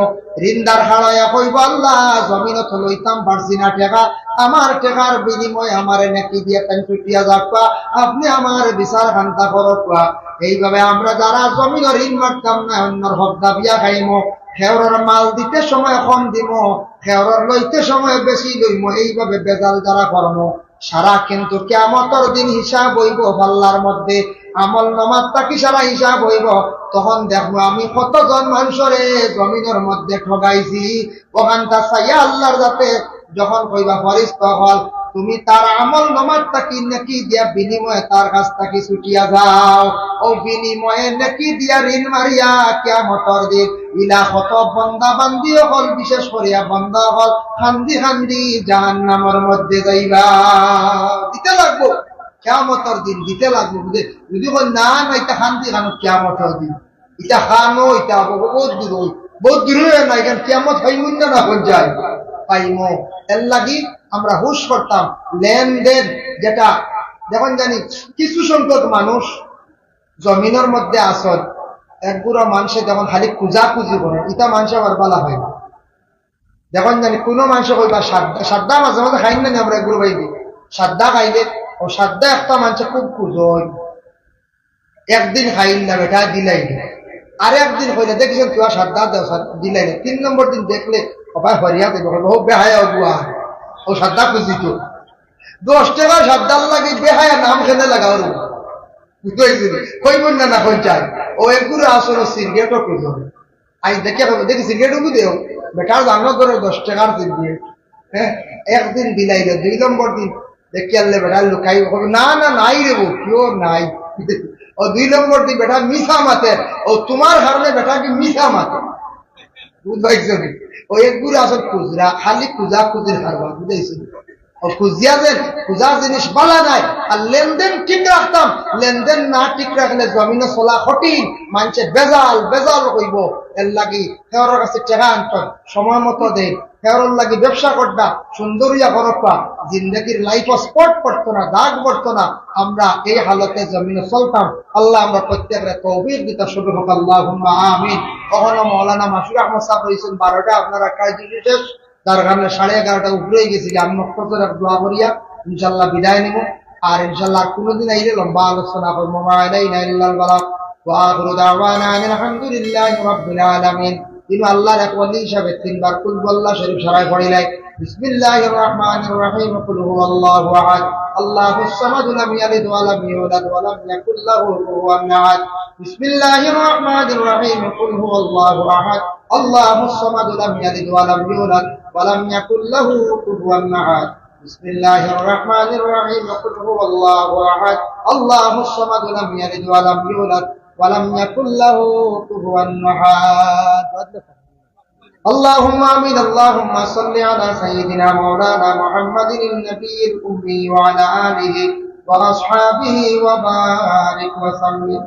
A: ঋণদার হারায়া কইব আল্লাহ জমিনত লইতাম পারছি না টাকা, আমার টাকার বিনিময়ে আমারে নাকি দিয়ে তাই ছুটিয়া যাবা, আপনি আমার বিচার খান্তা করবা। এইভাবে আমরা যারা জমিন ঋণ মারতাম না অন্যর হক দাবিয়া খাইমো, খেওরের মাল দিতে সময় কম দিব, খেওরের লইতে সময় বেশি লইম, এইভাবে বেজাল যারা কর্ম সারা কিন্তু কিয়ামতের দিন হিসাব হইব আল্লাহর মধ্যে। আমল নামাজ তাকি সারা হিসাব হইব, তখন দেখবো আমি কতজন মানুষরে জমিনের মধ্যে ঠগাইছি। ওখানটা চাইয়া আল্লাহর যাতে যখন কইবা ফরিস্তা হল তুমি তার আমল নামাজ তাকি নেকি দিয়া বিনিময়ে তার কাছ থেকে ছুটিয়া যাও, ও বিনিময়ে নেকি দিয়া ঋণ মারিয়া কিয়ামতের দিন ইলা কত বন্দা বান্দি হল, বিশেষ করিয়া বন্দা হল খান্দি খান্দি জাহান্নামের মধ্যে যাইবা। দিতে লাগবো কিয়ামতের দিন, দিতে লাগবো। যদি বল না না এটা খান্দি খানো কিয়ামতের দিন, এটা খানো এটা বহুত দূর বহুত দূরে না, এখান কিয়ামত হইমুন না হয়ে যায় পাইমো। এর লাগি আমরা হুশ করতাম লেনদেন যেটা। যখন জানি কিছু সংখ্যক মানুষ জমিনের মধ্যে আসল একগুড়ো মানুষে যখন খালি খুঁজা খুঁজি করে ইটা মানুষ আবার বলা হয় না। যখন জানি কোনো মানুষ কইবা সাদ্দা মাঝে মাঝে খাই না আমরা একগুলো বাইদি সাদ্দা খাইলে ও সাদ্দা একটা মানুষে খুব খুঁজো একদিন খাইল না বেটা দিলাই না, আর একদিন হইলে দেখছেন কেউ সাদ্দা দেও দিলাই না, 3 নম্বর দিন দেখলে সবাই হরিয়া দেবে বেহায়া বুয়া ও সাদ্দা খুঁজিত 10 টাকা সাদ্দার লাগে বেহায়া নাম খেলে লাগাও কইব না না কই চাই ও একগুলো আসলে সিগারেটও খুঁজো আই দেখে দেখি সিগারেটও দেও বেটার দাম করে 10 টাকার সিগারেট। হ্যাঁ, একদিন দিলাই না, 2 নম্বর দিন দেখি আনলে বেটা লুকাই না না নাই রেবো কেউ নাই ও 2 নম্বর দিন বেটা মিশা মাতে ও তোমার কারণে বেটা কি মিশা মাতে বুঝবাইছো নি। ও একগুলো আসল খুচরা খালি খুঁজা খুঁজির কারবার বুঝাইছো ও খুঁজিয়া দেন খুঁজা জিনিস বালা নাই। আর লেনদেন ঠিক রাখতাম, লেনদেন না ঠিক রাখলে জমিনে চলা কঠিন, মানুষের বেজাল বেজাল হইব। এর লাগি হেওয়ার কাছে টাকা আনতাম সময় মতো দেন, হেওয়ার লাগি ব্যবসা করতা সুন্দরিয়া করবা, জিন্দগির লাইফ স্পট পড়তো না, দাগ পড়তো না। আমরা এই হালতে জমিনে চলতাম। আল্লাহ আমরা প্রত্যেকের তৌফিক দিতে শুরু হোক, আল্লাহুম্মা আমিন। কখনো মৌলানা মাসুর আহমদ সাহেব রয়েছেন 12টা, আপনারা কাজ শেষ তার কারণে 11:30টা উপরে গেছি। আমি মক্তসর দোয়া করিয়া ইনশাল্লাহ বিদায় নিব। আর ইনশাল্লাহ কোনোদিন আইলে লম্বা আলোচনা করবো। আলহামদুলিল্লাহ রাব্বিল আলামিন। তিনি আল্লাহর এক ওলি হিসাবে 3 বার কুল আল্লাহ শরীফ সারাই পড়িলাই। বিসমিল্লাহির রহমানির রহিম। কুল হুয়াল্লাহু আহাদ আল্লাহুস সামাদ লাম ইয়ালিদ ওয়া লাম ইউলাদ ওয়া লাম ইয়াকুল লাহু কুফুওয়ান আহাদ। বিসমিল্লাহির রহমানির রহিম। কুল হুয়াল্লাহু আহাদ আল্লাহুস সামাদ লাম ইয়ালিদ ওয়া লাম ইউলাদ ওয়া লাম ইয়াকুল লাহু কুফুওয়ান আহাদ। বিসমিল্লাহির রহমানির রহিম। কুল হুয়াল্লাহু আহাদ আল্লাহুস সামাদ লাম ইয়ালিদ ওয়া লাম ইউলাদ ওয়া লাম ইয়াকুল লাহু কুফুওয়ান আহাদ। اللهم آمين. اللهم صل على سيدنا مولانا محمد النبي الأمي وعلى آله وأصحابه وبارك وسلم.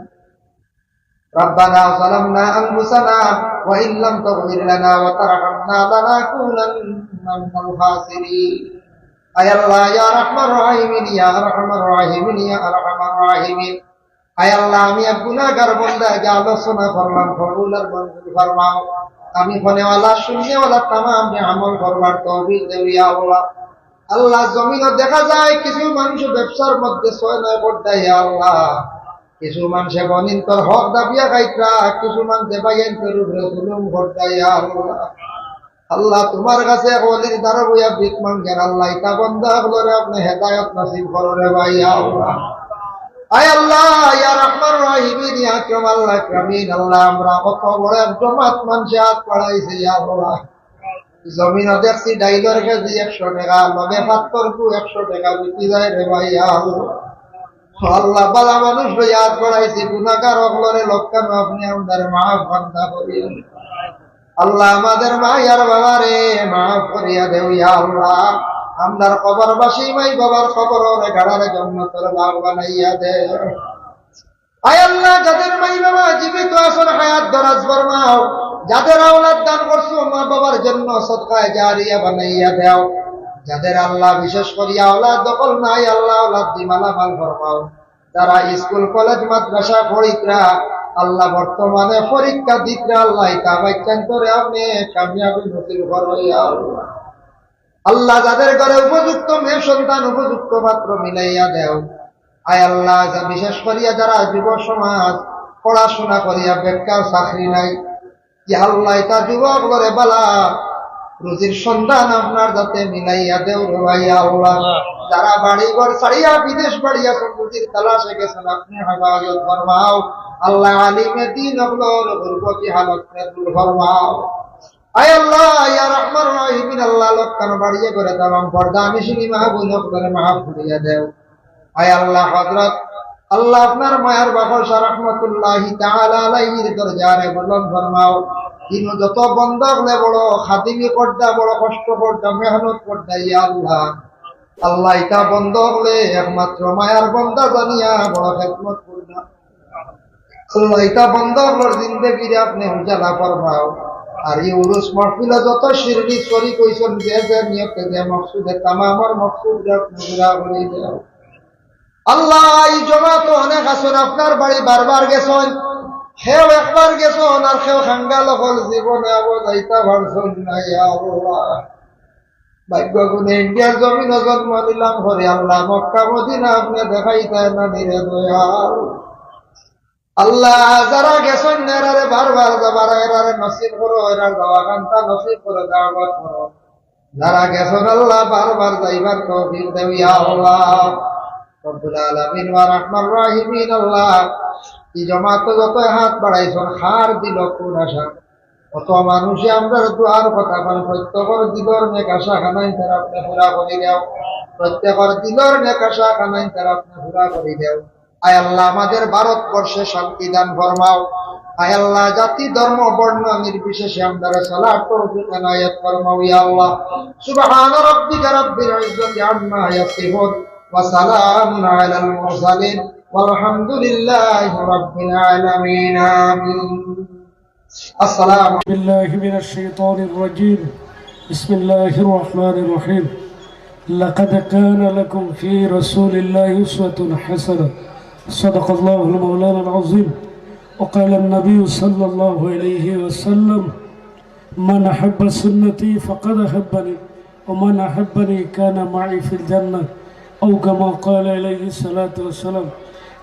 A: ربنا ظلمنا أنفسنا وإن لم تغفر لنا وترحمنا لنكونن من الخاسرين. أي الله يا رحمن الراحمين يا أرحم الراحمين يا أرحم الراحمين. أي الله আমি এক গুনাহগার বান্দা যা আলোচনা করলাম কবুলের মঞ্জুর ফরমাও। আমি ফনেওয়ালা শূন্যওয়ালা তামাম আমল করবার তৌফিক দেও ইয়া আল্লাহ। আল্লাহ জমিনে দেখা যায় কিছু মানুষ ব্যবসার মধ্যে 6-9 করতে ইয়া আল্লাহ, কিছু মানুষে বনিন্তর হক দাবিয়া খাইতরা, কিছু মানুষে বাইয়েন্তর উপরে জুলুম করতে ইয়া আল্লাহ। আল্লাহ তোমার কাছে ওলির দ্বারা বইয়া ভিক মাঙ্গেন আল্লাহ, ইতা বান্দা গুলোরে আপনি হেদায়েত নসিব করো রে ভাই ইয়া আল্লাহ। আয় আল্লাহ ইয়া রহমান রহিমিন ইয়া আকরামাল আকরামিন। আল্লাহ আমরা কত বড় জমাত মানুষে হাত বাড়াইছে ইয়া আল্লাহ। জমিনে দেখছি ডাইলের কেজি 100 টাকা, লগে পাত্তরকু 100 টাকা বিক্রি যায় রে ভাই ইয়া আল্লাহ। আল্লাহ বালা মানুষ হাত বাড়াইছে, গুনাহগার হকলরে লক্ষণ আপনি আমাদের মাফ বান্দা করিও আল্লাহ। আমাদের মায়ের বাবারে মাফ করিয়া দেও ইয়া আল্লাহ। আমদার কবরবাসী মাই বাবার কবরে গাড়ারে জান্নাতের বাগ বানাইয়া দে। আয় আল্লাহ যাদের মাই বাবা জীবিত আছেন হায়াত দরাজ ফরমাও, যাদের আওলাদ দান করছো মা বাবার জন্য সদকায়ে জারিয়া বানাইয়া দাও। যাদের আল্লাহ বিশেষ করিয়া আওলাদ দখল নাই আল্লাহ আওলাদ দি মালামাল ফরমাও। যারা স্কুল কলেজ মাদ্রাসা পড়িতরা আল্লাহ বর্তমানে পরীক্ষা দিতরা আল্লাহ তা বাচ্চান্তরে আপনি কামিয়াবি নসিব করো ইয়া আল্লাহ। আল্লাহ যাদের ঘরে উপযুক্ত মেয়ে সন্তান উপযুক্ত পাত্র মিলাইয়া দেও। আয় আল্লাহ বিশেষ করিয়া যারা যুব সমাজ পড়াশোনা করিয়া বেকার চাকরি নাই, ইয়া আল্লাহ তা যুবক করে বালা রুজির সন্ধান আপনার যাতে মিলাইয়া দেও রে ভাই আল্লাহ। যারা বাড়ি ঘর ছাড়িয়া বিদেশ বাড়িয়া রুজির তালাশে গেছেন আপনি হেফাজত ফরমাও আল্লাহ। আলিমে দিন অগলোর গুরবতি হালত দূর ফরমাও। আয় আল্লাহ ইয়া রহমান রহিমিন। আল্লাহ লক্ষণ বাড়িয়ে করে তামাম পর্দা আমি শুনি মাহবুব করে মাফ করিয়া দেও। আয় আল্লাহ হযরত আল্লাহ আপনার মায়ের বাবা রাহমাতুল্লাহি তাআলা আলাইহির দরজারে বুলন্দ ফরমাও। তিনি যত বন্দা হলে বড় খাদিমি করদা, বড় কষ্ট করদা, মেহনত করদা ইয়া আল্লাহ। আল্লাহ এটা বন্ধ হলে একমাত্র মায়ার বন্দা জানিয়া বড় খেদমত করদা। আল্লাহ এটা বন্ধ হলোর জিন্দেগিরে আপনি উজালা ফরমাও। আর এই উরুস মাহফিলে যত শিরনি শরীক হইছেন যে যে নিয়তে যে মকসুদে তামামের মকসুদ পুরা করে দাও আল্লাহ। এই জমাত অনেক আছেন আপনার বাড়ি বারবার গেছেন, হেও একবার গেছেন আর কেউ খাঙ্গাল হল জীবনে আবার যাইতা পারছেন না। আল্লাহ ভাগ্য গুণে ইন্ডিয়ার জমিন জন্ম নিলাম করে আল্লাহ মক্কা মদিনা আপনি দেখাইতেন না নিরে দয়াল। আল্লাহ যারা গেছেন এরারে বারবার যাবার এরারে নসিব করো, এরার যাওয়া কান্তা নসিব করো, দাওয়াত করো। যারা গেছেন আল্লাহ বারবার যাইবার তৌফিক দেও ইয়া আল্লাহ রব্বুল আলামিন ওয়া রাহমার রাহিমিন। আল্লাহ এই জমাতে যত হাত বাড়াইছেন হার দিল কোন আশা কত মানুষে আমরা দুয়ার কথা পান প্রত্যেকের দিলর নেক আশা খানাই তারা আপনি পুরা করে দাও, প্রত্যেকের দিলর নেক আশা খানাই তারা আপনি পুরা করে দাও। আয় আল্লাহ আমাদের ভারতবর্ষে শান্তি দান ফরমাও। আয় আল্লাহ জাতি ধর্ম বর্ণ নির্বিশেষে আমরা সালাত তৌফিক এনায়েত ফরমাও ইয়া আল্লাহ। সুবহান রাব্বিকা রাব্বিল ইজ্জাতি আম্মা ইয়াসিফুন ওয়া সালামুন আলাল মুরসালিন ওয়ালহামদুলিল্লাহি রাব্বিল আলামিন। আমিন। আসসালামু
B: بالله من الشيطان الرجيم. بسم الله الرحمن الرحيم. لقد كان لكم في رسول الله أسوة حسنة. صدق الله المولانا العظيم. وقال النبي صلى الله عليه وسلم: من أحب سنتي فقد أحبني ومن أحبني كان معي في الجنة، أو كما قال عليه الصلاة والسلام.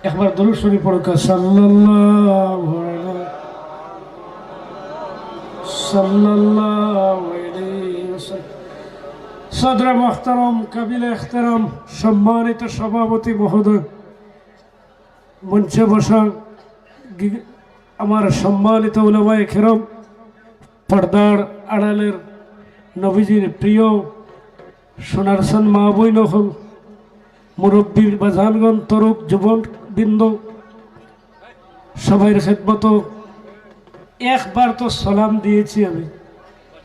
B: إخبار درود شريف صلى الله عليه সাল্লাল্লাহু আলাইহি ওয়াসাল্লাম। সদর মুহতারাম, কাবিল ইহতারাম, সম্মানিত সভাপতি মহোদয়, মঞ্চে বসা আমার সম্মানিত উলামায়ে কেরাম, পর্দার আড়ালের নবীজির প্রিয় সোনারসান মা বোন হল, মুরব্বীর বাজানগণ, তরুক যুবকবৃন্দ, সবাইয়ের খেদমত একবার তো সালাম দিয়েছি আমি,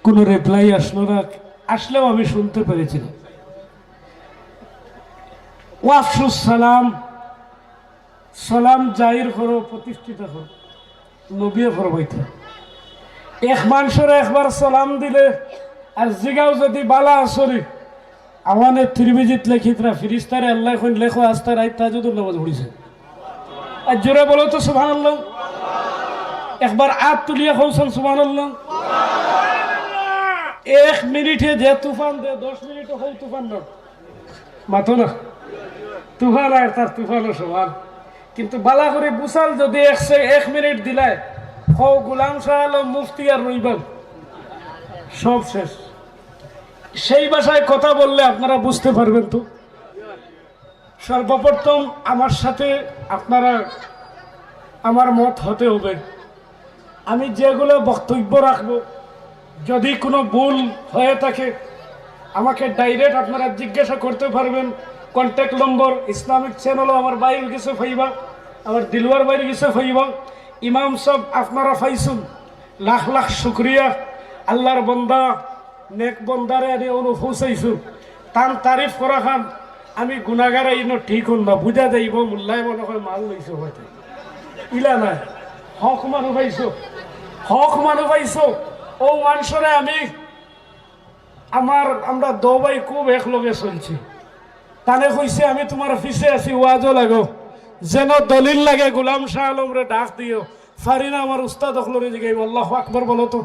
B: কোনো রিপ্লাই আসলো না, আসলেও আমি শুনতে পেরেছি না। ওয়াফসুস সালাম, সালাম জাহির করো, প্রতিষ্ঠিত করো, নবীও ফরমাইতে এক মানুষের একবার সালাম দিলে আর জিগাও যদি বালা আসরি আমাদের ত্রিবিজিত লেখিতরা ফিরিস্তারে আল্লাহ এখন লেখো আস্তা রাইত তাজুদুর নামাজ পড়িছে। আর জোরে বলো তো সুবহানাল্লাহ। একবার আত তুলিয়া কৌশল সুবহানাল্লাহ। 1 মিনিটে যে তুফান দে 10 মিনিটে হল তুফান না মাতো না, তুফান আর তার তুফানও সমান। কিন্তু বালা করে বুসাল যদি 1 মিনিট দিলায় হও গোলাম শাহ আলম মুফতি আর রইবান সব শেষ। সেই ভাষায় কথা বললে আপনারা বুঝতে পারবেন। তো সর্বপ্রথম আমার সাথে আপনারা আমার মত হতে হবে। আমি যেগুলো বক্তব্য রাখবো যদি কোনো ভুল হয়ে থাকে আমাকে ডাইরেক্ট আপনারা জিজ্ঞাসা করতে পারবেন। কন্ট্যাক্ট নম্বর ইসলামিক চ্যানেলও আমার বাইরে গেছে ফাইবা, আমার দিলওয়ার বাইরে গেছে ফাইবা। ইমাম সব আপনারা ফাইছুন, লাখ লাখ শুক্রিয়া। আল্লাহর বন্দা নেক বন্দারে আমি অনুভূচাইছু, তান তারিফ করা খান আমি গুণাগার ইনো ঠিক হন না, বুঝা যাইব মোল্লাই মনে হয় মাল লইছো হয়তো ইলা নাই। হক মানুষ পাইছো, হক মানুষ পাইছো। ও মানুষরে আমি আমরা দবাই খুব একলগে চলছি। তানে কইছে আমি তোমার পিছে আছি, ওয়াজও লাগো, যেন দলিল লাগে গোলাম শাহ আলমরে ডাক দিও। ফারি না আমার উস্তাদ অখলরে জিগাইব আল্লাহু আকবার বলো তো।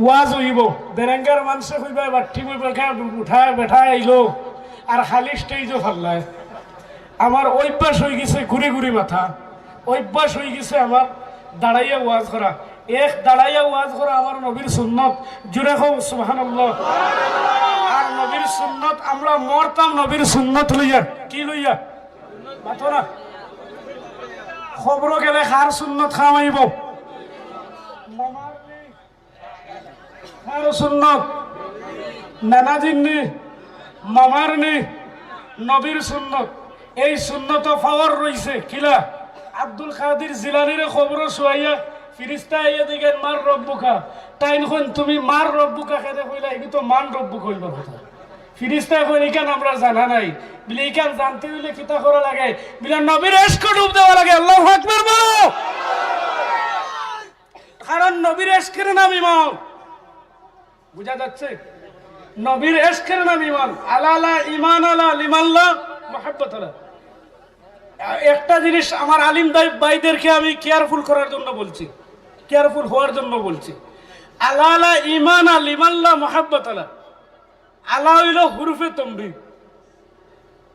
B: ওয়াজ হইব বেরেঙ্গার মানুষে কইবা বাঠি উঠায় বেঠায় আইলো আর খালি স্টেজও ফাল্লায়। আমার অভ্যাস হয়ে গেছে ঘুরে ঘুরে মাথা, অভ্যাস হয়ে গেছে আমার দাঁড়াইয়া ওয়াজ করা। দাঁড়াইয়া ওয়াজ করা আমার নবীর সুন্নত। জুড়ে হোক সুবহানাল্লাহ। আর নবীর সুন্নত আমরা মরতাম নবীর সুন্নত লইয়া। কি লইয়া মাথো না খবর গেলে কার সুন্নত খাওয়াইব? কার সুন্নত? নানাজির নি, মামার নি, নবীর সুন্নত। এই সুন্নত পাওয়ার রইছে কিলা আব্দুল কাদের জিলানির খবর শুয়াইয়া ফিরিস্তা আইয়া দিগেন মার রব্বুকা। তাই নখন তুমি মার রব্বুকা খেতে কইলা, এগুলো তো মান রব্বু কইবার কথা। ফিরিস্তা কই ইকান আমরা জানা নাই বলে, ইকান জানতে হইলে কিতা করা লাগে বলে নবীর ইশক ডুব দেওয়া লাগে। আল্লাহু আকবার বলো। কারণ নবীর এশকের নাম ইমান। বুঝা যাচ্ছে? নবীর এশকের নাম ইমান। আলা ইমান আলা লিমাল্লাহ মুহাব্বত আলা। একটা জিনিস আমার আলিম ভাইদেরকে আমি কেয়ারফুল করার জন্য বলছি, কেয়ারফুল হওয়ার জন্য বলছি। আলা ইমান আলা লিমাল্লাহ মুহাব্বত আলা। আলা হইল হুরুফে তমরি।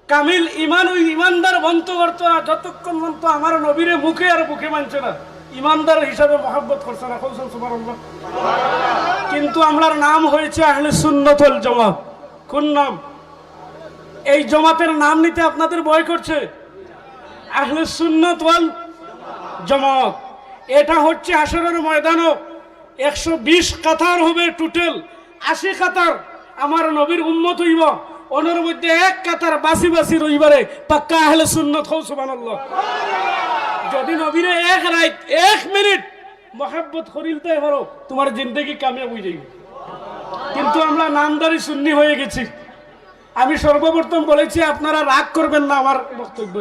B: কামিল ইমান ওই ইমানদার বন্ত করতো না যতক্ষণ পর্যন্ত আমার নবীরে মুখে আর বুকে মানছে না, ইমানদার হিসাবে মহাব্বত করছে না। সুবহানাল্লাহ। কিন্তু আমরার নাম হয়েছে আহলে সুন্নাত ওয়াল জামাত। কোন নাম? এই জামাতের নাম নিতে আপনাদের ভয় করছে? আহলে সুন্নাত ওয়াল জামাত। এটা হচ্ছে হাশরের ময়দানও 120 কাতার হবে, টোটাল 80 কাতার আমার নবীর উম্মত হইব, ওনার মধ্যে এক কাতার বাসি বাসি রইবারে পাক্কা আহলে সুন্নাত হও। সুবহানাল্লাহ। যদি নবীরে এক রাত 1 মিনিট মহব্বত করিলতে পারো, তোমার জিন্দেগি কামিয়াব হয়ে যাবে। কিন্তু আমরা নামদারি সুন্নি হয়ে গেছি। আমি সর্বপ্রথম বলেছি, আপনারা রাগ করবেন না আমার বক্তব্য।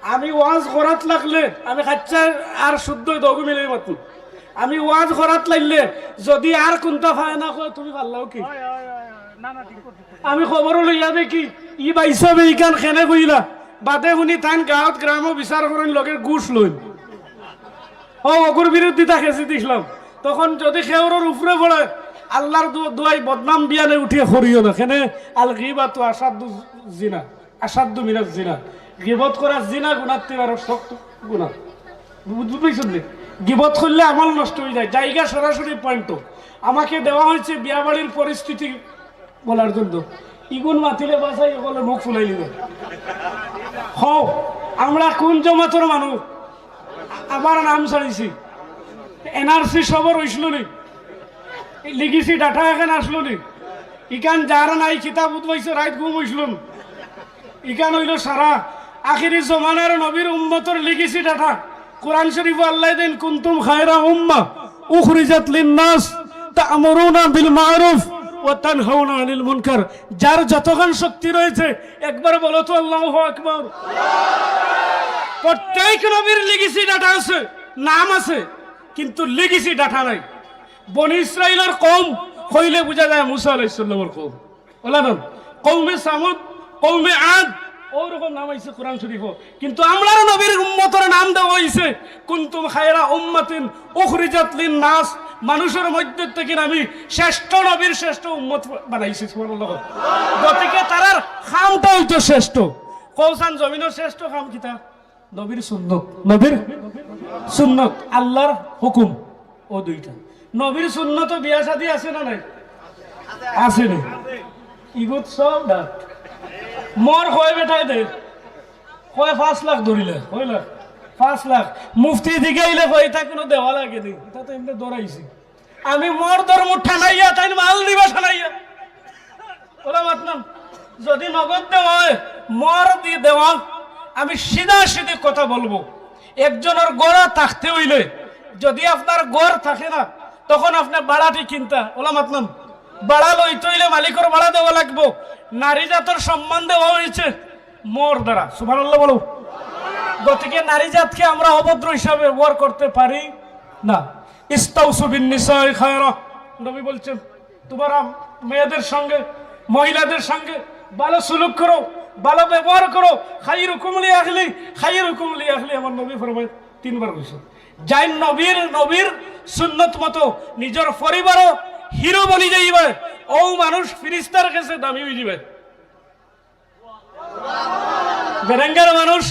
B: আমি ওয়াজ করাত লাগলে আমি খাচ্চা আর শুদ্ধ দগু মিলে মাত্র। আমি ওয়াজ করাত লাগলে যদি আর কোনটা হয় না কয় তুমি পারলাও কি, আমি খবরও লইয়া দেখি ই বাইসাবে ইকান খেনে কইলা বাদে শুনি তাইন গাঁৱত গ্রামও বিচার করেন লগে ঘুষ লইন। অকুর বিরোধিতা খেঁচি দিছিলাম। তখন যদি খেউরের উপরে পড়ে আল্লাহর দোয়াই বদনাম বিয়ানে উঠিয়ে করিও না। কেনে আল গিবাতু আসাদু জিনা, আসাদু মিনাজ জিনা। গিবত করা জিনা গুনার থেকে আরো শক্ত গুনাহ। বুঝছেন নি? গিবত করলে আমল নষ্ট হয়ে যায়। জায়গা সরাসরি পয়েন্ট আমাকে দেওয়া হয়েছে বিয়া বাড়ির পরিস্থিতি বলার জন্য। ইগুন মাতিলে বাসাই বলে মুখ ফুলাই নিবে। হও আমরা কোন জমাতর মানুষ? আমার নাম ছাড়িছি, এনআরসি সবর হইছিল নি, লিখিছি ডাটা এখানে আসলো নি। ইকান যার নাই কিতাব উদ্বাইছে রাত ঘুম হইছিল। ইকান হইল সারা আখিরি জমানার নবীর উম্মতর লিখিছি ডাটা। কোরআন শরীফ আল্লাহ দেন কুনতুম খায়রা উম্মাহ উখরিজাত লিন-নাস তা'মুরুনা বিল মা'রুফ ওয়া তানহাউনা আনিল মুনকার। যার যতক্ষণ শক্তি রয়েছে একবার বলো তো আল্লাহু আকবার। প্রত্যেক নবীর লিখিছি ডাটা আছে, নাম আছে, কিন্তু লিখিছি ডাটা নাই। বনি ইসরাইলের কওম কইলে বোঝা যায় মুসা আলাইহিস সালামের কওম। বলা না কওমে সামুদ, কওমে আদ, ওরকম নাম আইছে কোরআন শরীফ। কিন্তু আমরার নবীর উম্মতের নাম দেওয়া হইছে কুনতুম খায়রা উম্মাতিন উখরিজাত লিন-নাস। মানুষের মধ্যে থেকে আমি শ্রেষ্ঠ নবীর শ্রেষ্ঠ উম্মত বানাইছি। সুবহানাল্লাহ। গতিকে তারার খামটা হইতো শ্রেষ্ঠ। কৌসান জমিনের শ্রেষ্ঠ খাম কিতা? নবীর সুন্নত। নবীর সুন্নত, আল্লাহর হুকুম, ও দুইটা। নবীর সুন্নত বিয়া শাদী আছে না নাই? আছে নি? ইগুত সব ডাক মর হয় বেটাই দে কয় 5 লাখ ধরিলে হইলা 5 লাখ মুফতি দিকে আইলে হয় তা কোনো দেওয়া লাগে নি। এটা তো এমনি দৌড়াইছি আমি মর ধর্ম ঠানাইয়া তাই মাল দিবা ঠানাইয়া ওরা মাতলাম যদি নগদ দেওয়া হয় মর দিয়ে দেওয়া। আমি সিধা সিধি কথা বলবো, একজনের গড়া থাকতে হইলে যদি আপনার গড় থাকে না তখন আপনার বাড়াটি কিনতা ওলা মাতলাম বাড়া লইতে হইলে মালিকের বাড়া দেওয়া লাগবো। নারী জাতের সম্মান দেওয়া হয়েছে মোর দ্বারা। সুবহানাল্লাহ বলো। গতিকে নারী জাতকে আমরা অভদ্র হিসাবে ব্যবহার করতে পারি না। ইস্তাউসু বিন নিসাই খায়রা, নবী বলছেন তোমরা মেয়েদের সঙ্গে মহিলাদের সঙ্গে ভালো সুলুক করো, ভালো ব্যবহার করো। খাইরুকুম লি আহলি, খাইরুকুম লি আহলি, আমার নবী ফরমায় 3 বার কইছেন। যাই নবীর সুন্নত মতো নিজের পরিবারও হিরো বনি যাইবে, ও মানুষ ফিরিস্তার কাছে দামি হয়ে যাবে। বেরেঙ্গার মানুষ,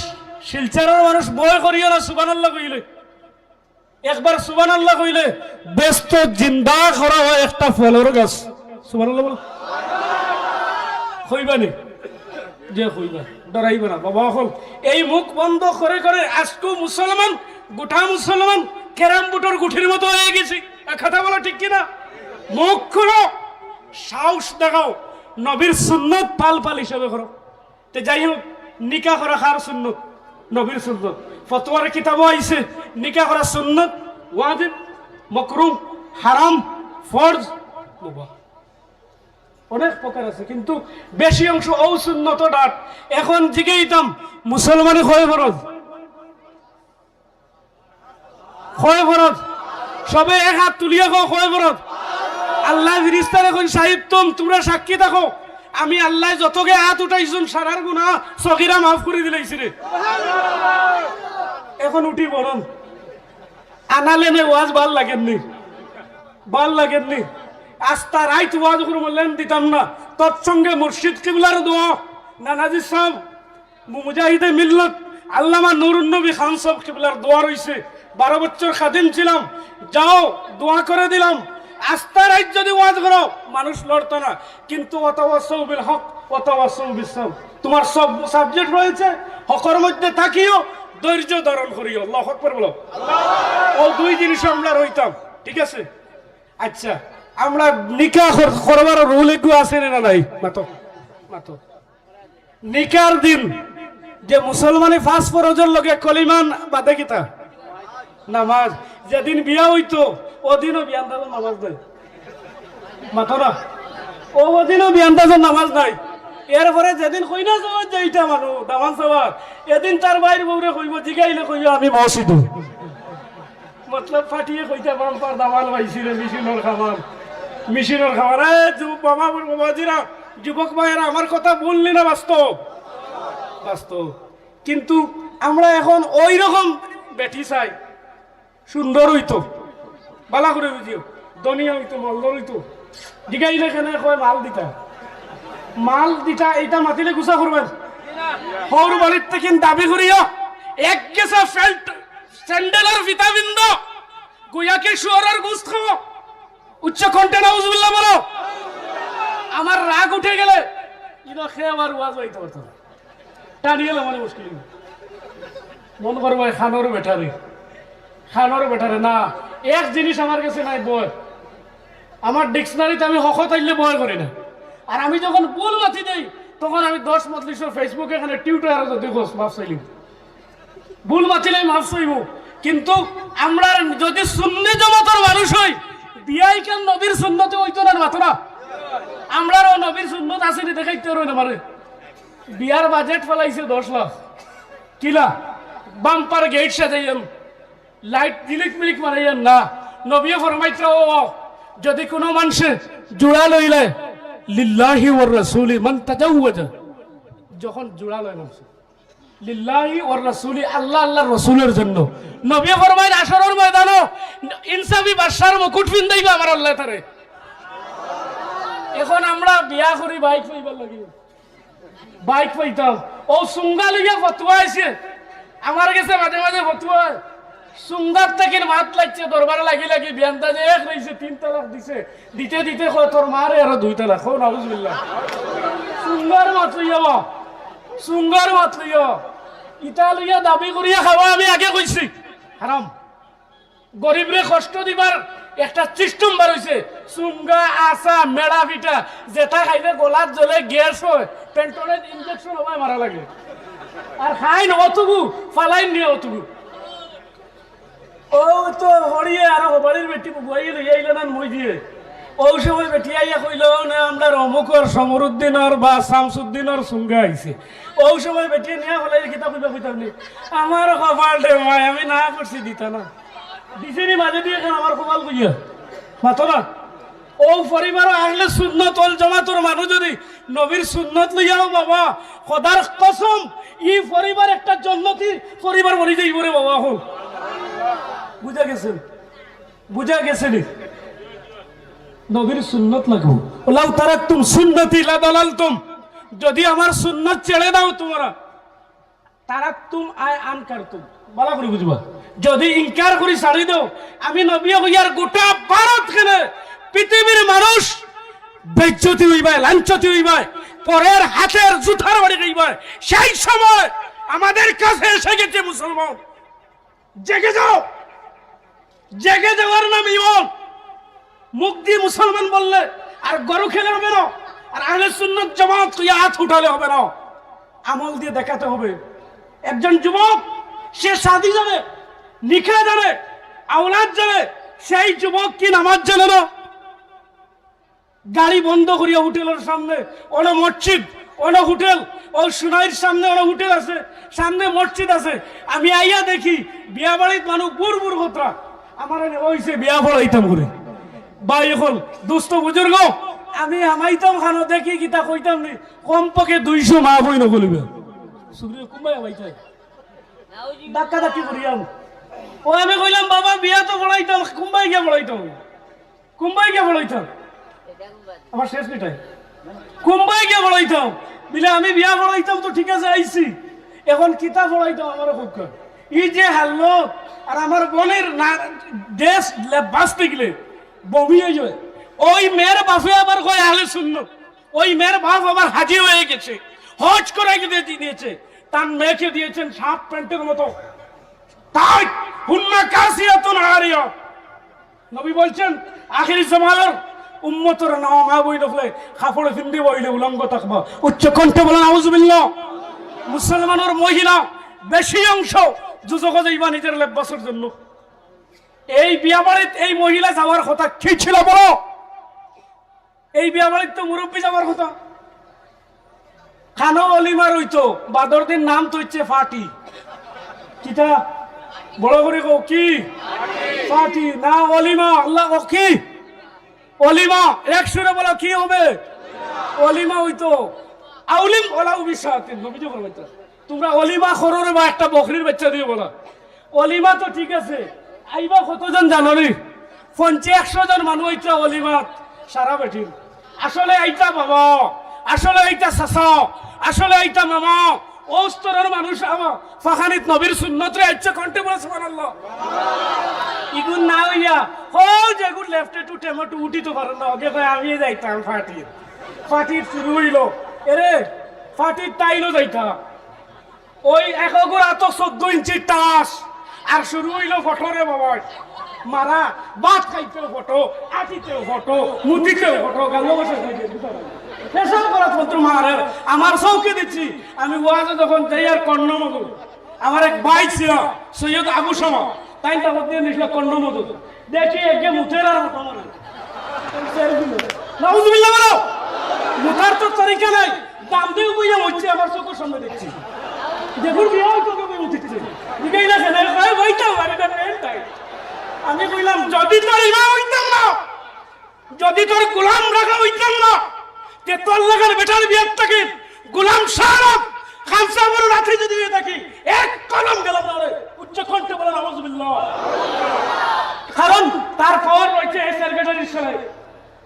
B: শিলচারের মানুষ বয় করিও না সুবহানাল্লাহ কইলে। একবার সুবহানাল্লাহ কইলে ব্যস্ত জিন্দা করা হয় একটা ফলের গাছ। সুবহানাল্লাহ বল। কইবানি যে কইবা, ডরাইবে না বাবা। হল এই মুখ বন্ধ করে করে আজকে মুসলমান, গোটা মুসলমান ক্যারাম বোর্ডের গুঠির মতো হয়ে গেছি। কথা বলো ঠিক কিনা? মুখ খুলো, সাহস দেখাও, নবীর সুন্নত পাল পাল হিসাবে করো। তে যাই হোক, নিকা করা খার সুন্নত, নবীর সুন্নত। ফতোয়ার কিতাবও আইছে নিকা করা সুন্নত, ওয়াজিব, মাকরুহ, হারাম, ফরজ, মুবাহ, অনেক প্রকার আছে। কিন্তু বেশি অংশ ও সুন্নত ডাট। এখন জিগেইতাম মুসলমানে কয় ফরজ, কয় ফরজ? সবে এক হাত তুলিয়া কয় বরত আল্লাহ ফিরিস্তার এখন সাহিব তোমরা সাক্ষী থাকো আমি আল্লাহ যতকে হাত উঠাইছুন সারার গুনাহ সগীরা মাফ করে দিলাইছি রে। এখন উঠি বরং আনালেনে ওয়াজ ভাল লাগেননি আস্তা রাইত ওয়াজ করে বললেন দিতাম না তৎসঙ্গে মুর্শিদ কিবলার দোয়া নানাজি সাহেব মুজাহিদে মিল্লত আল্লামা নুরুন নবী খান সাহেব কিবলার দোয়া রইছে 12 বছর খাদিম ছিলাম যাও দোয়া করে দিলাম আস্তা রাইত যদি ওয়াজ করো মানুষ লড়তো না কিন্তু ওয়াতাওয়াসাউ বিল হক ওয়াতাওয়াসাউ বিস সাবর তোমার সব সাবজেক্ট রয়েছে হকের মধ্যে থাকিও ধৈর্য ধারণ করিও আল্লাহু আকবার বলো ও দুই জিনিস আমরা রইতাম ঠিক আছে। আচ্ছা আমরা নিকাহ করবার রুল একটু আছে না নাই মাতো নিকার দিন যে মুসলমানে 5 ফরজের লগে কলিমান বাদে কিতা নামাজ যেদিন বিয়া হইতো ওদিনও বিয়ান্দাজের নামাজ নাই মাতো না ওদিনও বিয়ান্দাজের নামাজ নাই এরপরে যেদিন কইনা যাওয়ার যাইটা মানুষ দামান সবার এদিন তার বাইর বউরে কইব জিগাইলে কইব আমি মসজিদ মতলব ফাটিয়ে কইতে বাম্পার দামাল পাইছিল মেশিনের খাবার বাবাজিরা যুবক ভাইয়েরা আমার কথা বললি না বাস্তব কিন্তু আমরা এখন ওই রকম বেটি চাই সুন্দর হইতো বালা করে বুঝিও দনিয়া হইতো মলদর হইতো জিগাইলে কেন কয় মাল দিতা এইটা মাতিলে গুছা করবেন হর বাড়ির থেকে দাবি করিও এক গেছে ফেল্ট স্যান্ডেলের ভিটামিন গুয়াকে শুয়ারের গোশত খাবো উচ্চ কণ্ঠে নাউজুবিল্লাহ বলো আমার রাগ উঠে গেলে ইনো খেয়ে আমার ওয়াজ হইতে পারতো না টানিয়ে আমার মুশকিল মন করবো খানোর বেটারে না এক জিনিস আমার কাছে নাই বয় আমার ডিকশনারিতে আমি হক তাইলে বয় করি না আর আমি যখন ভুল মাতি দেই তখন আমি 10 মজলিসের ফেসবুকে এখানে টিউটার দেখো মাফ চাইলি ভুল মাতিলে মাফ চাইব কিন্তু আমরা যদি সুন্নি জমাতের মানুষ হই বিয়াই কেন নবীর সুন্নতে হইতো না মাত্র না আমরাও নবীর সুন্নত আসেনি দেখাইতে রই না মানে বিয়ার বাজেট ফেলাইছে 10 লাখ কিলা বাম্পার গেট সাজাইয়াম লাইট জিলিক মিলিক মারাইয়াম না নবী ফরমাইছে যদি কোনো মানুষে জোড়া লইলে লিল্লাহি ওয়ার রাসূলি মান তাজাওয়াজা যখন জোড়া লয় মানুষ লিল্লাহি ওয়ার রাসূলি আল্লাহ আল্লাহর রাসূলের জন্য নবী ফরমাইল আসরের ময়দানে ইনসাফি বাদশার মুকুট পিন্দাইবা আমার আল্লাহ তারে এখন আমরা বিয়া করি বাইক পাইবার লাগি বাইক পাইতাম ও সুঙ্গা লইয়া ফতোয়া আইছে আমার কাছে মাঝে মাঝে ফতোয়া সুঙ্গার থেকে মাত লাগছে দরবারে লাগি বিয়ান্তা যে এক রইছে 3 তালাক দিতে কয় তোর মারে আর 2 তালাক কও নাউজুবিল্লাহ সুঙ্গার মাত লইয়া ইটা লইয়া দাবি করিয়া খাওয়া আমি আগে কইছি হারাম গরিবরে কষ্ট দিবার একটা সিস্টেম বার হইছে সুঙ্গা আসা মেড়া পিঠা যেটা খাইলে গলাত জ্বলে গ্যাস হয় পেন্টনের ইনজেকশন হয় মারা লাগে আর খাই না অতগু ফালাই নিয়ে অতগু ও তো হরিয়ে আর বাড়ির বেটি বইয়ে লইয়া আইলেন মই দিয়ে ওই সময় বেটি আইয়া কইল না আমরা অমুকর সমরুদ্দিনের বা শামসুদ্দিনের সুঙ্গা আইছে ওই সময় বেটি নিয়ে হলে কিতাব কইতাম নি আমার কপাল দে ভাই আমি না করছি দিতা না দিছেনি মাঝে দিয়ে কেন আমার কপাল কইয়া মাতো না ও পরিবার আহলে সুন্নাত ওয়াল জামাতের মানুষ যদি নবীর সুন্নাত লইয়াও বাবা খোদার কসম এই পরিবার একটা জান্নাতি পরিবার বলি যাইব রে বাবা হো বুঝা গেছেন নবীর সুন্নত লাগবো লাউ তারাকতুম সুন্নতি লা দালালতুম যদি আমার সুন্নাত ছেড়ে দাও তোমরা তারাকতুম আই আনকারতুম বলা করে বুঝবা যদি ইনকার করি ছাড়ি দাও আমি নবী হইয়ার গোটা ভারত কেনে পৃথিবীর মানুষ বেজ্জতি হইবা লাঞ্ছতি হইবা পরের হাতের জুতার বাড়ি খাইবা সেই সময় আমাদের কাছে এসে গেছে মুসলমান জেগে যাওয়ার নাম ইমান মুখ দিয়ে মুসলমান বললে আর গরু খেলে হবে না আর আহলে সুন্নাত জামাত কইয়া হাত উঠালে হবে না আমল দিয়ে দেখাতে হবে একজন যুবক সে শাদী যাবে নিকাহ যাবে আওলাদ যাবে সেই যুবক কি নামাজ জানে না গাড়ি বন্ধ করিয়া হোটেলের সামনে ওনা মসজিদ ওনা হোটেল ও সুনাইর সামনে ওনা হোটেল আছে সামনে মসজিদ আছে আমি আইয়া দেখি বিয়া বাড়ির মানুষ বুড় কথা আমার হইছে বিয়া পড়াইতাম করে ভাই এখন দুস্থ বুজুর্গ আমি আমাইতাম খানো দেখি কিতা কইতাম নি কমপক্ষে 200 মা বই নগলিবে সুগ্রীব কুম্বাই আমাইতাই ডাক্কা ডাকি করিয়াম ও আমি কইলাম বাবা বিয়া তো পড়াইতাম কুম্বাই গিয়া পড়াইতাম আমার শেষ মিটাই কুম্বাই গিয়া পড়াইতাম বিলে আমি বিয়া পড়াইতাম তো ঠিক আছে আইছি এখন কিতা পড়াইতাম আমার খুব ই যে হাল্লো আর আমার বোনের দেশ বাঁচতে গেলে বমি হয়ে যাবে ওই মেয়ের বাপে আবার কয় আহলে সুন্নাত ওই মেয়ের বাপ আবার হাজি হয়ে গেছে হজ করে দিয়েছে তার মেয়েকে দিয়েছেন সাপ প্যান্টের মতো তাই হুন্না কাসিয়াতুন আরিয়া নবী বলছেন আখিরি জামানার উম্মতের নাম মা বই রাখলে কাপড়ে ফিন্দি বইলে উলঙ্গ থাকবা উচ্চ কণ্ঠে বলেন আউযুবিল্লাহ মুসলমানের মহিলা বেশি অংশ যুজক যাইবা নিজের লেবাসের জন্য এই বিয়া বাড়িতে এই মহিলা যাওয়ার কথা কি ছিল বলো এই বিয়া বাড়িতে তো মুরব্বী যাওয়ার কথা খানো অলিমা রইতো বাদর দিন নাম তো হচ্ছে ফাটি কিতা বড় করে কো কি ফাটি না অলিমা আল্লাহ ও কি অলিমা এক সুরে বলো কি হবে অলিমা হইতো আউলিম ওলাউ বিশাতিন নবীজি ফরমাইতো তোমরা অলিমা কররে বা একটা বকরির বাচ্চা দিয়ে বলা অলিমা তো ঠিক আছে আইবা কতজন জানো নি 50-100 জন মানুষ হইতো অলিমা সারা বেঠির আসলে আইতা বাবা আসলে আইতা চাচা আসলে আইতা মামা ও স্তরের মানুষ আমার ফাখানিত নবীর সুন্নত রে আচ্ছা কন্টে বলে সুবহানাল্লাহ ইগুন না হইয়া ও যেগুন লেফটে টু টেমোটু উঠি তো পারেন না আগে কই আমি যাইতাম ফাটির শুরু হইলো এরে ফাটির তাইলো যাইতা ওই একগুড়া তো 14 ইঞ্চি টাস আর শুরু হইলো ফটোরে বাবা মারা ভাত খাইতেও ফটো আটিতেও ফটো মুদিতেও ফটো গাল বসে পেশাব করা তন্ত্র মারে আমার চৌকে দিচ্ছি আমি ওয়াজে যখন যাই আর কর্ণমধু আমার এক ভাই ছিল সৈয়দ আবু শামা তাই তারপর দিয়ে নিছিল কর্ণমধু দেখি একে মুথের আর মতো মানে নাউজুবিল্লাহ বলো মুথার তো তরিকা নাই দাম দিয়ে বইয়া হচ্ছে আমার চোখের সামনে দেখছি দেখুন বিয়া তোকে বই উঠছে দিকেই না কেন বইতাম আমি কইলাম যদি তোর ইমাম হইতাম না যদি তোর গোলাম রাখা হইতাম না তে তোর লাগার বেটার বিয়ার থেকে গোলাম সারাপ খামসা বড় রাতে যদি দেখি এক কলম গেলাম না উচ্চ কণ্ঠে বলেন আউযুবিল্লাহ কারণ তার পাওয়ার রয়েছে এই সেক্রেটারির সাথে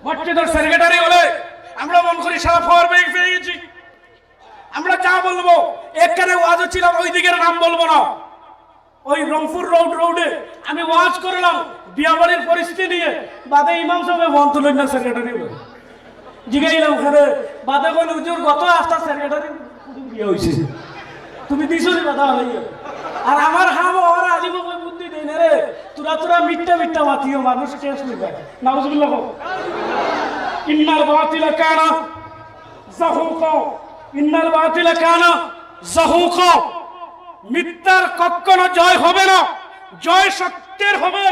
B: মসজিদের সেক্রেটারি হলে আমরা মন করি সারা পাওয়ার পেয়ে গেছি আমরা যা বলবো একখানে ওয়াজ ছিলাম ওই দিকের নাম বলবো না ওই রংপুর রোডে আমি ওয়াজ করলাম বিয়াবাড়ির পরিস্থিতি নিয়ে বাদে ইমাম সাহেব বন্ধ তুলেন না সেক্রেটারি জিগাইলাম ওখানে বাদে কোন হুজুর গত আস্তা সেক্রেটারি বিয়ে হয়েছে তুমি দিছো নি বাধা হইয়া আর আমার হাম ওরা আজীব বুদ্ধি দেই না রে তোরা মিথ্যা মাতিও মানুষ শেষ হয়ে যায় নাউজুবিল্লাহ ইন্নাল বাতিলা কানা যাহুকা ইন্নাল বাতিলা কানা যাহুকা মিথ্যার কখনো জয় হবে না জয় সত্যের হবে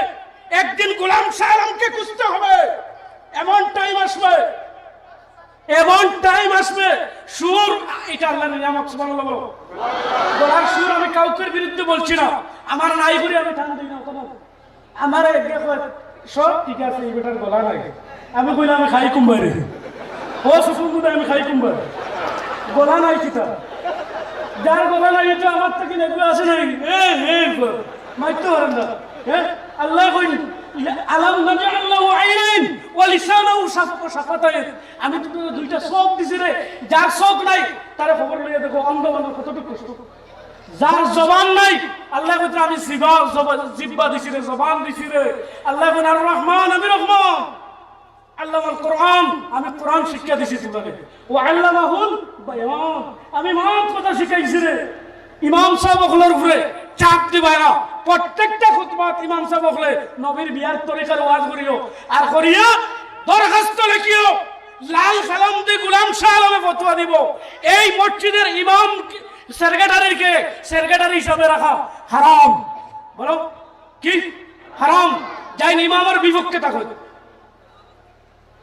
B: একদিন গোলাম সালামকে খুঁজতে হবে এমন টাইম আসবে সুর এটা আল্লাহর নিয়ামত সুবহানাল্লাহ বলো গলার সুর আমি কাউকের বিরুদ্ধে বলছি না আমার নাই করে আমি টান দিই না কোনো আমার দেখো সব ঠিক আছে এই বেটার গলা নাই আমি কইলাম আমি খাই কুম্বারে ও সুসুন্দর আমি খাই কুম্বারে গলা নাই কিতা যার গলা নাই এটা আমার থেকে নেবে আসে নাই মাইতে পারেন না হ্যাঁ আল্লাহ কই আলাম নাজাল্লাহু আইনাইন ওয়া লিসানাহু শাফাতাইন আমি তো দুইটা চোখ দিছি রে যার চোখ নাই তার খবর লইয়া দেখো অন্ধ মানুষ কতটুকু কষ্ট যার জবান নাই আল্লাহ কইতে আমি জিহ্বা দিছি রে জবান দিছি রে আল্লাহ কোন আর রহমান আমি রহমান আল্লামাল কোরআন আমি কোরআন শিক্ষা দিছি তোমাকে ও আল্লামাহুল বায়ান আমি মাত কথা শিখাইছি রে ইমাম সাহেব হলোর উপরে চাপ দিবাই না প্রত্যেকটা খুতবাত ইমাম সাহেব হলে নবীর বিয়ার তরিকার ওয়াজ করিও আর করিয়া দরখাস্ত লিখিও লাল কালাম দিয়ে গোলাম শাহ আলমে ফতোয়া দিব এই মসজিদের ইমাম সেক্রেটারি হিসাবে রাখা হারাম বলো কি হারাম যাই ইমামের বিপক্ষে থাকো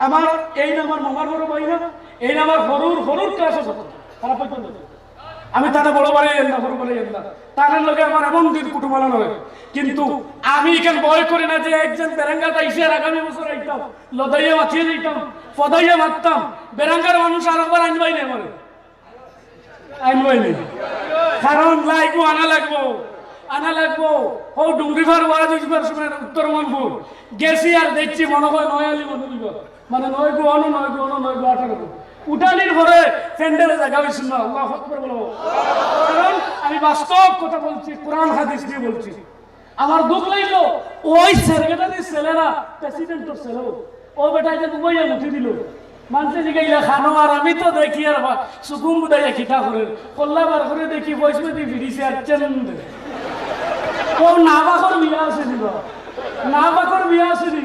B: আমার এই নাম আমার মামার বড় ভাই না এই নাম আমার হরুর ক্লাস আছে খারাপ হইতো না আমি তারা বড় বাড়ি না বড় বাড়ি না তাদের লোকে আমার এমন দিন কুটুমালা নয়, কিন্তু আমি এখানে ভয় করি না যে একজন বেরাঙ্গাটা এসে আগামী বছর আইতাম লদাইয়া মাথিয়ে দিতাম ফদাইয়া মারতাম, বেরাঙ্গার মানুষ আর একবার আনবাই নেই আমার আনবাই নেই, কারণ লাগবো আনা লাগবো ও ডুংরিভার ওয়াজ উঠবার সময় উত্তরমনপুর গেছি আর দেখছি মনে হয় নয়ালি মনে মানে 9 গো 18 উঠানির পরে প্যান্ডেলে জায়গা হয়েছিল না। আল্লাহু আকবার বলো। কারণ আমি বাস্তব কথা বলছি, কোরআন হাদিস দিয়ে বলছি। আমার দুঃখ লাগলো ওই সেক্রেটারির ছেলেরা প্রেসিডেন্টের ছেলে ও বেটা যে দুবাইয়া উঠে দিল মানুষে জিগাইলা খানো, আর আমি তো দেখি আর সুকুম বুদাইয়া খিতা করে কল্লা বার করে দেখি বয়সে দিয়ে ফিরিছে আর চেন ও নাবাকর বিয়া আছে দিব নাবাকর বিয়া আছে দি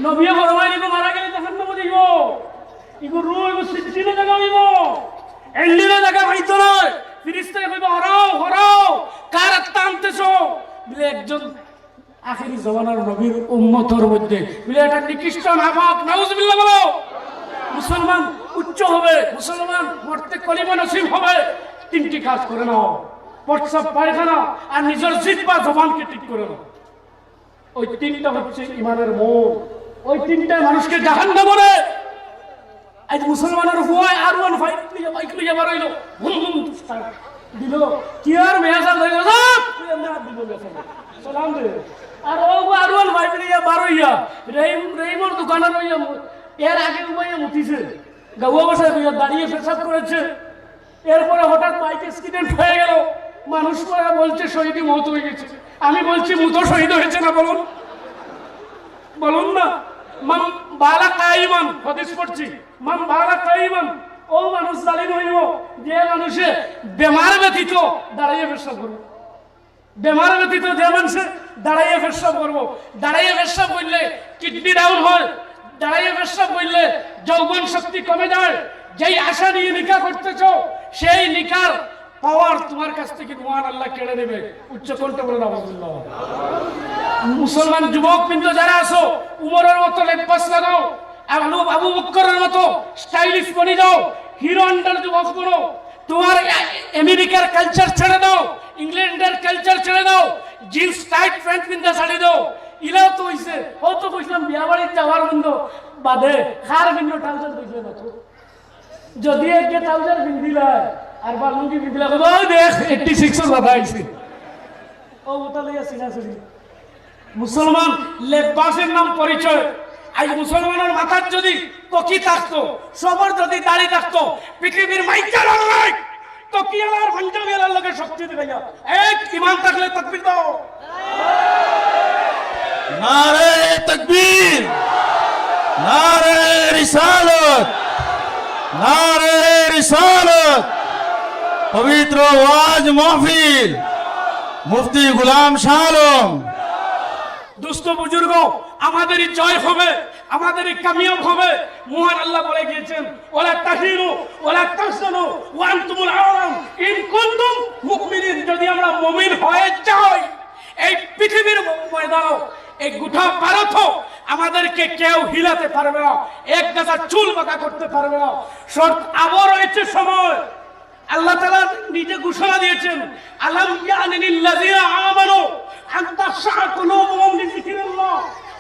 B: নবিয়া ফরমাই দিব মারা গেলে তখন নব দিব ইগো রু ইগো সিটিনে জায়গা হইব এন্ডিনে জায়গা হইতো না ফিরিস্তায় কইব হরাও কার আত্মান্তেছো বলে একজন আখেরি জমানার নবীর উম্মতের মধ্যে বলে এটা নিকৃষ্ট নাপাক নাউজুবিল্লাহ বলো। মুসলমান উচ্চ হবে, মুসলমান মরতে কলিমা নসিব হবে, 3টি কাজ করে নাও, প্রস্রাব পায়খানা আর নিজের জিহ্বা জবানকে ঠিক করে নাও। ওই 3টা হচ্ছে ইমানের মোড়, ওই 3টায় মানুষকে জাহান্নামে পড়ে। আজ মুসলমানের হুয়ায় আর ওয়ান বাইক লিয়ে বার হইলো দিল কি আর মেয়াজাল হইল সালাম দে আর ও আর ওয়ান বাইক লিয়ে বার হইয়া রেইমর দোকানের হইয়া এর আগে উমাইয়া মুতিছে গাওয়া বসায় হইয়া দাঁড়িয়ে পেশাব করেছে। এরপরে হঠাৎ বাইক অ্যাক্সিডেন্ট হয়ে গেল, মানুষ বলছে শহীদি মত হয়ে গেছে। আমি বলছি মুতো শহীদ হয়েছে না বলুন না। মাম বালা কাইমান হাদিস পড়ছি, মাম বালা কাইমান ও মানুষ জালিম হইব যে মানুষে বেমার ব্যতীত দাঁড়াইয়ে পেশাব করবে, বেমার ব্যতীত যে মানুষে দাঁড়াইয়ে পেশাব করবো। দাঁড়াইয়ে পেশাব করলে কিডনি ডাউন হয়, দাঁড়াইয়ে পেশাব করলে যৌবন শক্তি কমে যায়। যেই আশা নিয়ে নিকা করতেছ সেই নিকার পাওয়ার তোমার কাছ থেকে মহান আল্লাহ কেড়ে নেবে। উচ্চ কণ্ঠে বলে আলহামদুলিল্লাহ। মুসলমান যুবক কিন্তু যারা আছো উমরের মতো লেপাস লাগাও, আবু বকরের মতো স্টাইলিশ বনি যাও, হিরো হন্ডার যুবক বনো। তোমার আমেরিকার কালচার ছেড়ে দাও, ইংল্যান্ডের কালচার ছেড়ে দাও, জিন্স টাইট প্যান্ট পিন্ধা ছাড়ি দাও। ইলাও তো হইছে ও তো কইলাম বিয়া বাড়ির যাওয়ার বন্ধ বাদে খার ভিন্ন ট্রাউজার কইছে না তো, যদি একে ট্রাউজার পিন্ধিলা আর বালুঙ্গি পিন্ধিলা ও দেখ 86 এর বাধা আইছে ও ওটা লইয়া সিনাসিনি। মুসলমান লেবাসের নাম পরিচয়। আজ মুসলমানের মাথার যদি টকি থাকতো, সবার যদি দাড়ি থাকতো, পৃথিবীর মাইকার আল্লাহ তকিয়ালার পাঞ্জাবিয়ালার লগে শক্তি দিবে। এক ঈমান থাকলে তাকবীর দাও।
C: नारे तकबीर, नारे रिसालत, नारे रिसालत। पवित्र वाज महफिल मुफ्ती गुलाम शाह आलम।
B: দুস্থ বুজুর্গ আমাদেরই জয় হবে, আমাদেরই কামিয়াব হবে। মহান আল্লাহ বলে গিয়েছেন ওয়ালা তাহিনু ওয়ালা তাহজানু ওয়া আনতুমুল আ'লাম ইন কুনতুম মুমিনিন। যদি আমরা মুমিন হয়ে যাই এই পৃথিবীর ময়দানে এই গোটা ভারত আমাদেরকে কেউ হিলাতে পারবে না, এক গাছা চুল বাঁকা করতে পারবে না। শর্ত আবার রয়েছে সময়। আল্লাহ তাআলা নিজে ঘোষণা দিয়েছেন আলাম ইয়ানিল্লাযিনা আমানু আন তাখশা কুলুবুহুম লিযিকরিল্লাহ।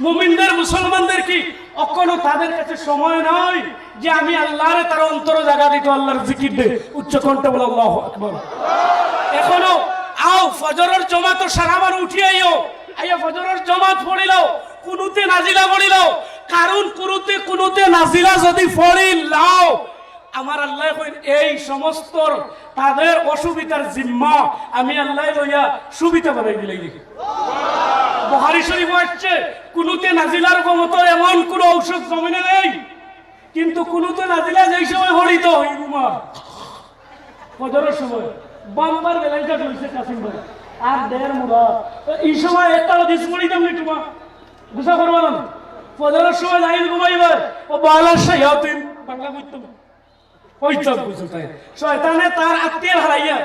B: মুমিনদের মুসলমানদের কি এখনো তাদের কাছে সময় নাই যে আমি আল্লাহরে তার অন্তরে জায়গা দিতে আল্লাহর জিকির দে। উচ্চ কণ্ঠে বলে আল্লাহু আকবার। এখনো আও ফজরের জামাত সারাবার উঠি আইও, আইয়া ফজরের জামাত পড়িলাও, কুনুতে নাজিলা পড়িলাও। কারণ কুনুতে নাজিলা যদি পড়িলাও আমার আল্লাহ কইন এই সমস্ত তাদের অসুবিধার জিম্মা আমি আল্লাহ লইয়া সুবিধা বানাই দিলাই। দেখি বুখারী শরীফে আছে কুনুতে নাজিলার মতো এমন কোন ঔষধ জমিনে নেই, কিন্তু কুনুতে নাজিলা যেই সময় হরিত ওই ঘুমা ফজরের সময় বাম্বার বেলাইটা হইছে কাসিম ভাই আর দেড় মুরা এই সময় একটা হাদিস পড়িতাম নি তোমা বুঝা করবালাম। ফজরের সময় লাইন ঘুমাইবে ও বালা শায়াতিন বাংলা কইতাম ওই চোখ বুঝতে শয়তানে তার আত্মীয় হারাইয়া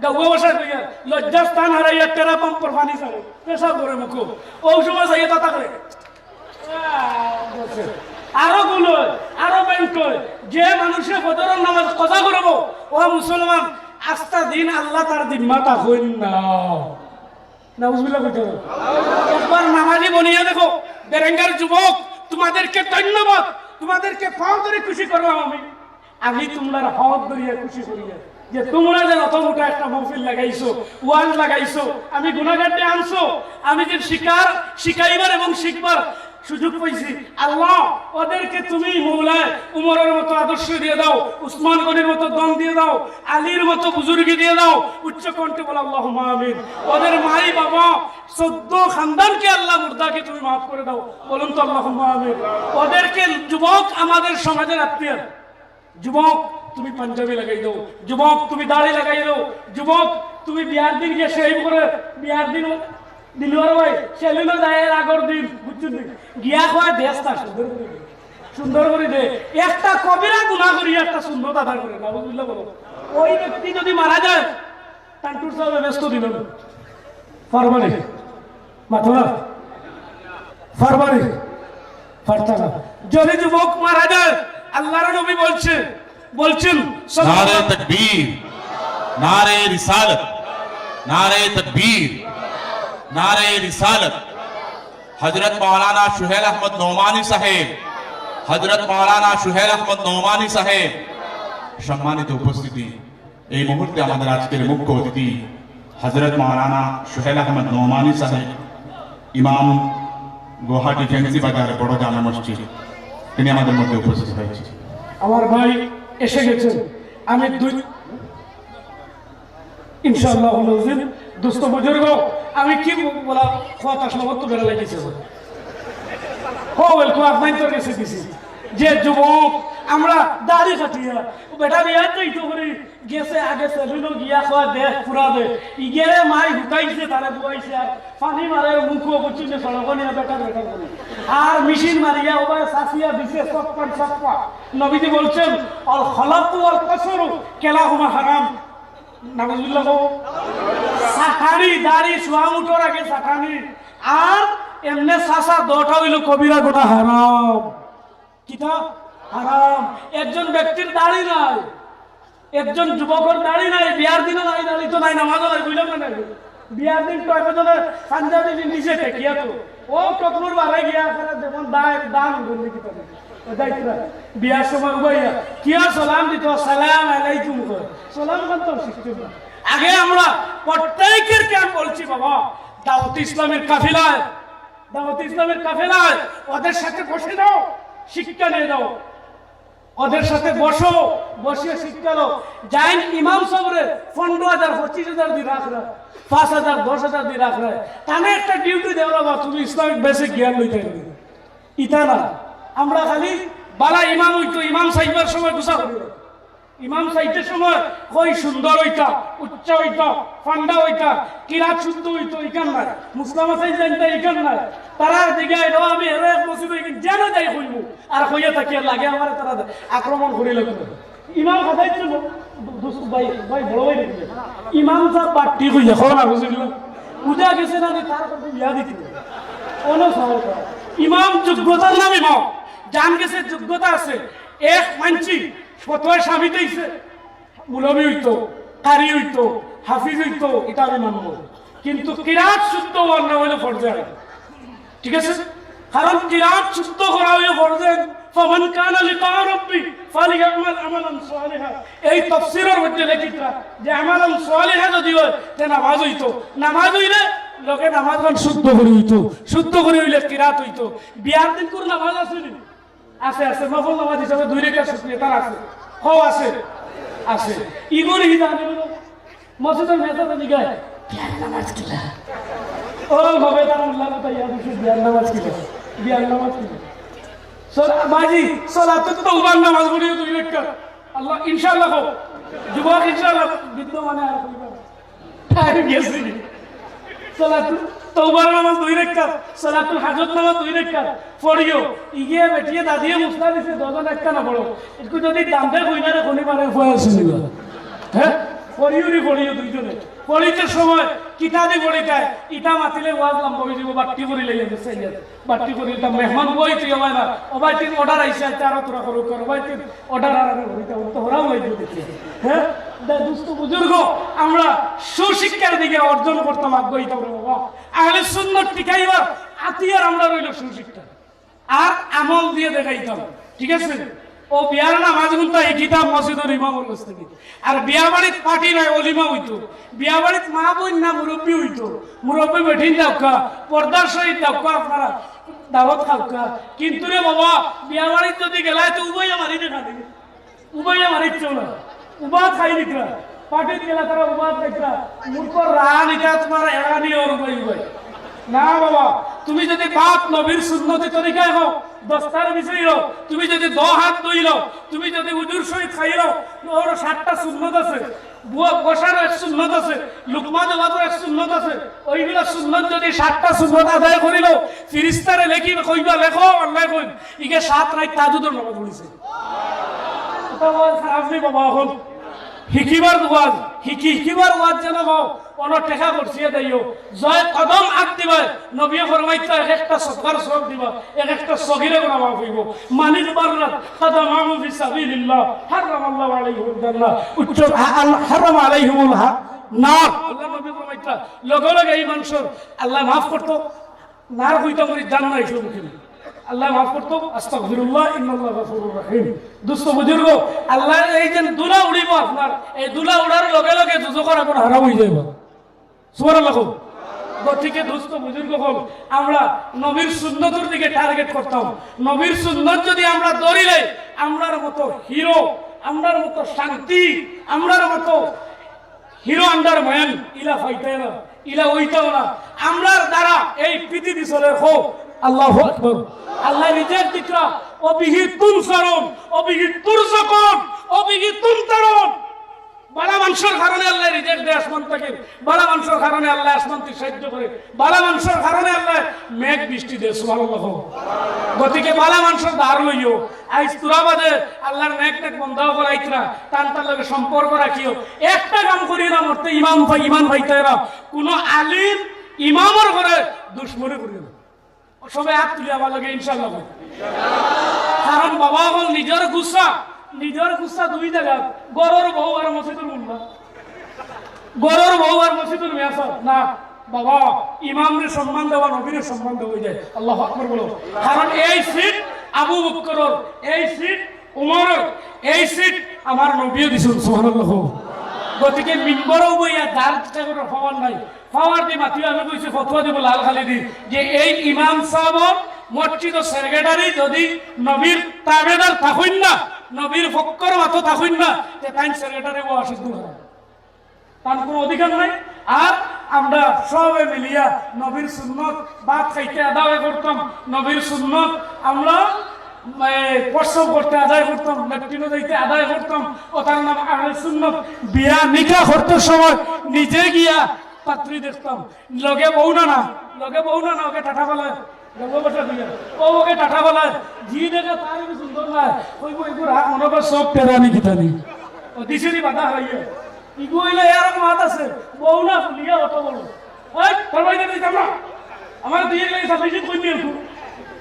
B: গাওয়া বসা কইয়া লজ্জাস্থান হারাইয়া তেরা পাম্পর পানি ছাড়ে পেশাব করে মুখো ওই সময় যাইয়া তাতা করে আরো গুলো আরো ব্যাংক যে মানুষের ফজরের নামাজ কজা করবো ও মুসলমান আস্তা দিন আল্লাহ তার জিম্মাটা হইন না নাউজুবিল্লাহ কইতে হবে। একবার নামাজি বনিয়া দেখো বেরেঙ্গার যুবক, তোমাদেরকে ধন্যবাদ, তোমাদেরকে পাও ধরে খুশি করলাম আমি তোমরা হক ধরিয়া খুশি করিয়া যে তোমরা যে অত মোটা একটা মহফিল লাগাইছো, ওয়াজ লাগাইছো, আমি গুনাহগারকে আনছো, আমি যে শিখাইবার এবং শিখবার সুযোগ পাইছি। আল্লাহ ওদেরকে তুমি মৌলা উমরের মতো আদর্শ দিয়ে দাও, উসমান গনির মতো দম দিয়ে দাও, আলীর মতো বুজুর্গি দিয়ে দাও। উচ্চ কণ্ঠে বলো আল্লাহুম্মা আমিন। ওদের মাই বাবা 14 খানদানকে আল্লাহ মুর্দাকে তুমি মাফ করে দাও, বলুন তো আল্লাহুম্মা আমিন। ওদেরকে যুবক আমাদের সমাজের আত্মীয়, যুবক তুমি পাঞ্জাবি লাগাই দাও, যুবক তুমি দাড়ি লাগাই দাও, যুবক তুমি বিয়ার দিন গিয়ে সেই করে বিয়ার দিন দিলওয়ার ভাই সেলুনে যায় আগর দিন বুঝছেন গিয়া খোয়া দেশটা সুন্দর করে দে। একটা কবিরা গুনাহ করি একটা সুন্দর দাদা করে না বুঝলে বলো। ওই ব্যক্তি যদি মারা যায় টান্টুর সাহেব ব্যস্ত দিল ফারবারি মাথা ফারবারি ফারতা যদি যুবক মারা যায় আল্লাহর নবী বলছেন
C: नारे तकबीर, नारे रिसालत, नारे तकबीर, नारे रिसालत। हजरत मौलाना सुहेल अहमद नौमानी साहेब, हजरत मौलाना सुहेल अहमद नौमानी साहेब सम्मानित उपस्थिति এই মুহূর্তে আমাদের আজকের মুখ্য অতিথি হযরত মাওলানা সুহেল আহমদ নওমানী সাহেব, ইমাম গুয়াহাটি ফেন্সি বাজার বড় জামে মসজিদ, তিনি আমাদের মধ্যে উপস্থিত হয়েছে।
B: আমার ভাই এসে গেছেন। আমি দুই ইনশাআল্লাহ হুজুর দোস্ত বুজুর্গ আমি কি বলা কথা সমস্ত বেড়া লাগিয়েছে হোল কো আপনাই তো কাছে দিছি যে যুবক আমরা দাড়ি কাটিয়া বেটা বিয়া তুই তো করে গেছে আগে সেলুনো গিয়া খাওয়া দেখ পুরা দে ইগেরে মাই হুকাইছে তারে বুয়াইছে আর পানি মারে মুখো বচিনে সড়কনিয়া বেটা বেটা করে আর মেশিন মারিয়া ওবা সাফিয়া দিছে সপ্পা নবীজি বলছেন আল খালাতু ওয়াল কাসরু কেলাহুমা হারাম। নাউজুবিল্লাহ। সাকানি দাড়ি সোয়া মুঠোর আগে সাকানি আর এমনে সাসা দটা হইল কবিরা গোটা হারাম। কিতা হারাম। একজন ব্যক্তির দাড়ি নাই, একজন যুবকের দাড়ি নাই, বিয়ার দিনও নাই, দাড়ি তো নাই, নামাজও নাই, বুঝলাম না বিয়ার দিন তো একজনে পাঞ্জাবি নিচে ঠেকিয়া তো ও টকলুর বাড়াই গিয়া যেমন দান বললি কিতা বিয়ার সময় উবাইয়া কিয়া সালাম দিত সালাম আলাইকুম সালাম তো শিখতে আগে আমরা প্রত্যেকের কেন বলছি বাবা দাওয়াত ইসলামের কাফিলায়, দাওয়াত ইসলামের কাফিলায় ওদের সাথে বসে দাও, শিক্ষা নিয়ে দাও, ওদের সাথে বসো, বসিয়ে শিক্ষা দাও। যাইন ইমাম সাহেবরে 15,000 25,000 দিয়ে রাখ রা 5,000 10,000 দিয়ে রাখ রা তানে একটা ডিউটি দেওয়া বা তুমি ইসলামিক বেসিক জ্ঞান লইতে হবে ইতা না। আমরা খালি বালা ইমাম হইতো, ইমাম সাহেবের সময় গুছা করি, ইমাম সাহেবের সময় কই সুন্দর হইতা, উচ্চ হইতা, ফান্ডা হইতা, কিরাত শুদ্ধ হইতো, ইকান নাই মুসলামা সাহেব জানতে ইকান নাই তারা দিকে আইলো আমি এর এক মসজিদ যেন যাই কইব আর কইয়া থাকি লাগে আমার তারা আক্রমণ করে লাগবে। ইমাম কথাই ছিল দোস্ত ভাই ভাই বড় ভাই ইমাম সাহেব পার্টি কইয়া কোন বুঝিল পূজা গেছে না তার কথা ইয়া দিতে কোন সওয়াল করা ইমাম যোগ্যতার নাম ইমাম জান গেছে যোগ্যতা আছে। এক মানছি ফতোয়া স্বামী দিয়েছে মুলবি হইতো, কারি হইতো, হাফিজ হইতো, এটা আমি মানবো, কিন্তু কিরাত শুদ্ধ হওয়ার না হইলে ফরজে। ঠিক আছে, কারণ কিরাত শুদ্ধ করা হইলে ফরজে। ফামান কানা লিকা রাব্বি ফালিয়ামাল আমালান সালিহা, এই তাফসীরের মধ্যে লেখিতরা যে আমালান সালিহা যদি হয় তে নামাজ হইতো, নামাজ হইলে লোকে নামাজ গান শুদ্ধ করে হইতো, শুদ্ধ করে হইলে কিরাত হইতো। বিয়ার দিন করে নামাজ আছে নি? আছে আছে, নফল নামাজ হিসাবে 2 রাকাত শুকরিয়া তার আছে, হও আছে আছে। ইগোর হিদানে মসজিদের মেজাতে দিগায় বিয়ার নামাজ কিলা ও হবে তার আল্লাহ কথা ইয়াদ আছে বিয়ার নামাজ কিলা, বিয়ার নামাজ কিলা বাজি সালাত তাওবার নামাজ পড়িও 2 রাকাত আল্লাহ ইনশাআল্লাহ হোক যুবক ইনশাআল্লাহ বিদ্যমানে আর কইবা টাইম গেছে সালাত তাওবার নামাজ 2 রাকাত, সালাতুল হাজত নামাজ 2 রাকাত পড়িও। ইগে বেটিয়ে দাদিয়ে মুস্তা দিছে 2 একটা না পড়ো একটু যদি দামে কইনারে কোনি পারে ফয়াছে নিবা হ্যাঁ পড়িও দুইজনে পড়িতে সময় কিতাবি পড়িতায় ইটা মাতিলে ওয়াজ লম্বা হয়ে যাব বাট্টি করে লইয়া গেছে বাট্টি করে তা মেহমান বই তুই হয় না ওবাইতিন অর্ডার আইছে তারা তোরা করো কর ওবাইতিন অর্ডার আর হইতা তো হরাও লইতে দেখি হ্যাঁ দুস্থ বুজুর্গ আমরা সুশিক্ষার দিকে অর্জন করতাম আগ্রহী থাকবো বাবা। আহলে সুন্নাত টিকাইবার আতিয়ার আমরা রইল সুশিক্ষা আর আমল দিয়ে দেখাইতাম, ঠিক আছে? ও বিয়ার নামাজ গুনতা এই কিতাব মসজিদের ইমামের কাছ থেকে। আর বিয়া বাড়িত পার্টি নাই অলিমা হইতো, বিয়া বাড়িত মা বোন না মুরব্বী হইতো, মুরব্বী বেঠিন দাওকা পর্দার সহিত দাওকা আপনারা দাওয়াত খাওকা। কিন্তু রে বাবা বিয়া বাড়িত যদি গেলায় তো উবাইয়া মারি দেখা দিবে, উবাইয়া মারি চলো উবা খাই নিকরা পার্টিত গেলা তারা উবা খাইতরা মূর্খর রান এটা তোমার এরানি ওর উবাই উবাই না বাবা। তুমি যদি বাপ নবীর সুন্নতি তরিকায় হও, দস্তার বিষয় হও, তুমি যদি 10 হাত ধইল, তুমি যদি উজুর সহিত খাইল, ওর 7টা সুন্নত আছে, বুয়া বসার এক সুন্নত আছে, লুকমা দেওয়ার এক সুন্নত আছে। ওইগুলা সুন্নত যদি 7টা সুন্নত আদায় করিল, ফিরিস্তারে লেখি কইবা লেখো আল্লাহ কই ইকে 7 রাত তাজুদের নামাজ পড়িছে। এটা ওয়াজ খারাপ নেই বাবা। এখন হিকিবার ওয়াজ হিকিবার ওয়াজ যেন হও অন টেকা করছিয়ে দেইও জয় কদম আগ দিবা নবী ফরমাইতা একটা সফর সব দিবা একটা সগিরে গুনাহ মাফ হইব। মানিক বাররাত কদমাহু ফি সাবিলিল্লাহ হারামাল্লাহু আলাইহিল জান্নাহ উচ্চ হারাম আলাইহিমুল নার। আল্লাহ নবী ফরমাইতা লগে লগে এই মানুষের আল্লাহ মাফ করতো, নার হইতো করি জান্নাত হইতো মুখে আল্লাহ মাফ করতো। আস্তাগফিরুল্লাহ ইন্নাল্লাহু গফুরুর রহিম। দুস্থ বুজুর্গ আল্লাহ এই যে দুলা উড়িব আপনার, এই দুলা উড়ার লগে লগে দুজকর এখন হারাম হয়ে যাইব। সুবহানাল্লাহ। গতিকে দুস্থ বুজুর্গ হল আমরা নবীর সুন্নতের দিকে টার্গেট করতাম। নবীর সুন্নত যদি আমরা ধরিলে আমরার মতো হিরো, আমরার মতো শান্তি, আমরার মতো হিরো আন্ডার ম্যান ইলা ফাইতে না, ইলা ওইটাও না। আমরার দ্বারা এই পৃথিবী চলে হোক। আল্লাহু আকবার। আল্লাহ নিজের দিকরা অবিহি তুনসারুন অবিহি তুরজাকুন অবিহি তুনতারুন। বালা মানুষের কারণে আল্লাহ রিজেক্ট দেয় আসমান থেকে, বালা মানুষের কারণে আল্লাহ আসমান থেকে সাহায্য করে, বালা মানুষের কারণে আল্লাহ মেঘ বৃষ্টি দেয়। সুবহানাল্লাহ। গতিকে বালা মানুষের ধার লইও আইস তুরাবাদে আল্লাহর মেঘ টেক বন্ধ করাইতরা তার তার লগে সম্পর্ক রাখিও। একটা কাম করি না মরতে ইমান ভাইতেরা কোন আলিম ইমামের ঘরে দুশ্মনী করি না। সবাই হাত তুলে আমার লগে ইনশাআল্লাহ। কারণ বাবা হল নিজের গুসা 2 জায়গা, গরর বউ আর মসজিদুল মুল্লা, গরর বউ আর মসজিদুল মিয়াসা না। বাবা ইমামের সম্মান দেওয়া নবীর সম্মান দেওয়া যায়। আল্লাহু আকবার বলো। কারণ এই সিট আবু বকরের, এই সিট উমরের, এই সিট আমার নবীও দিছেন। সুবহানাল্লাহ। গতিকে মিম্বরও বইয়া দার করে পাওয়ার নাই, পাওয়ার দি মাতিও আমি কইছি ফতোয়া দিব লাল খালি দি যে এই ইমাম সাহেব মসজিদ সেক্রেটারি যদি নবীর তাবেদার থাকুন না, নবীর ফক্কর মাতো থাকুন না, যে তাই সেক্রেটারি ও অসুস্থ হয়, তার কোনো অধিকার নাই। আর আমরা সবাই মিলিয়া নবীর সুন্নত ভাত খাইতে আদায় করতাম, নবীর সুন্নত আমরা প্রসব করতে আদায় করতাম, ল্যাট্রিনে যাইতে আদায় করতাম। ও তার নাম আহলে সুন্নাত। বিয়া নিকাহ করতে সময় নিজে গিয়া পাত্রী দেখতাম, লগে বউ না ওকে টাটা বলায়, ওকে টাটা বলায় জি দেখে তার সুন্দর না ওইব এগুলো মনে কর সব পেরানি গীতানি ও দিশিরি বাধা হইয়া ইগু হইলে এরকম হাত আছে বউ না ফুলিয়া অত বড় ওই ফরমাই দিতে যাবা আমার দিয়ে গেলে সাফিসিয়েন্ট কই নিয়ে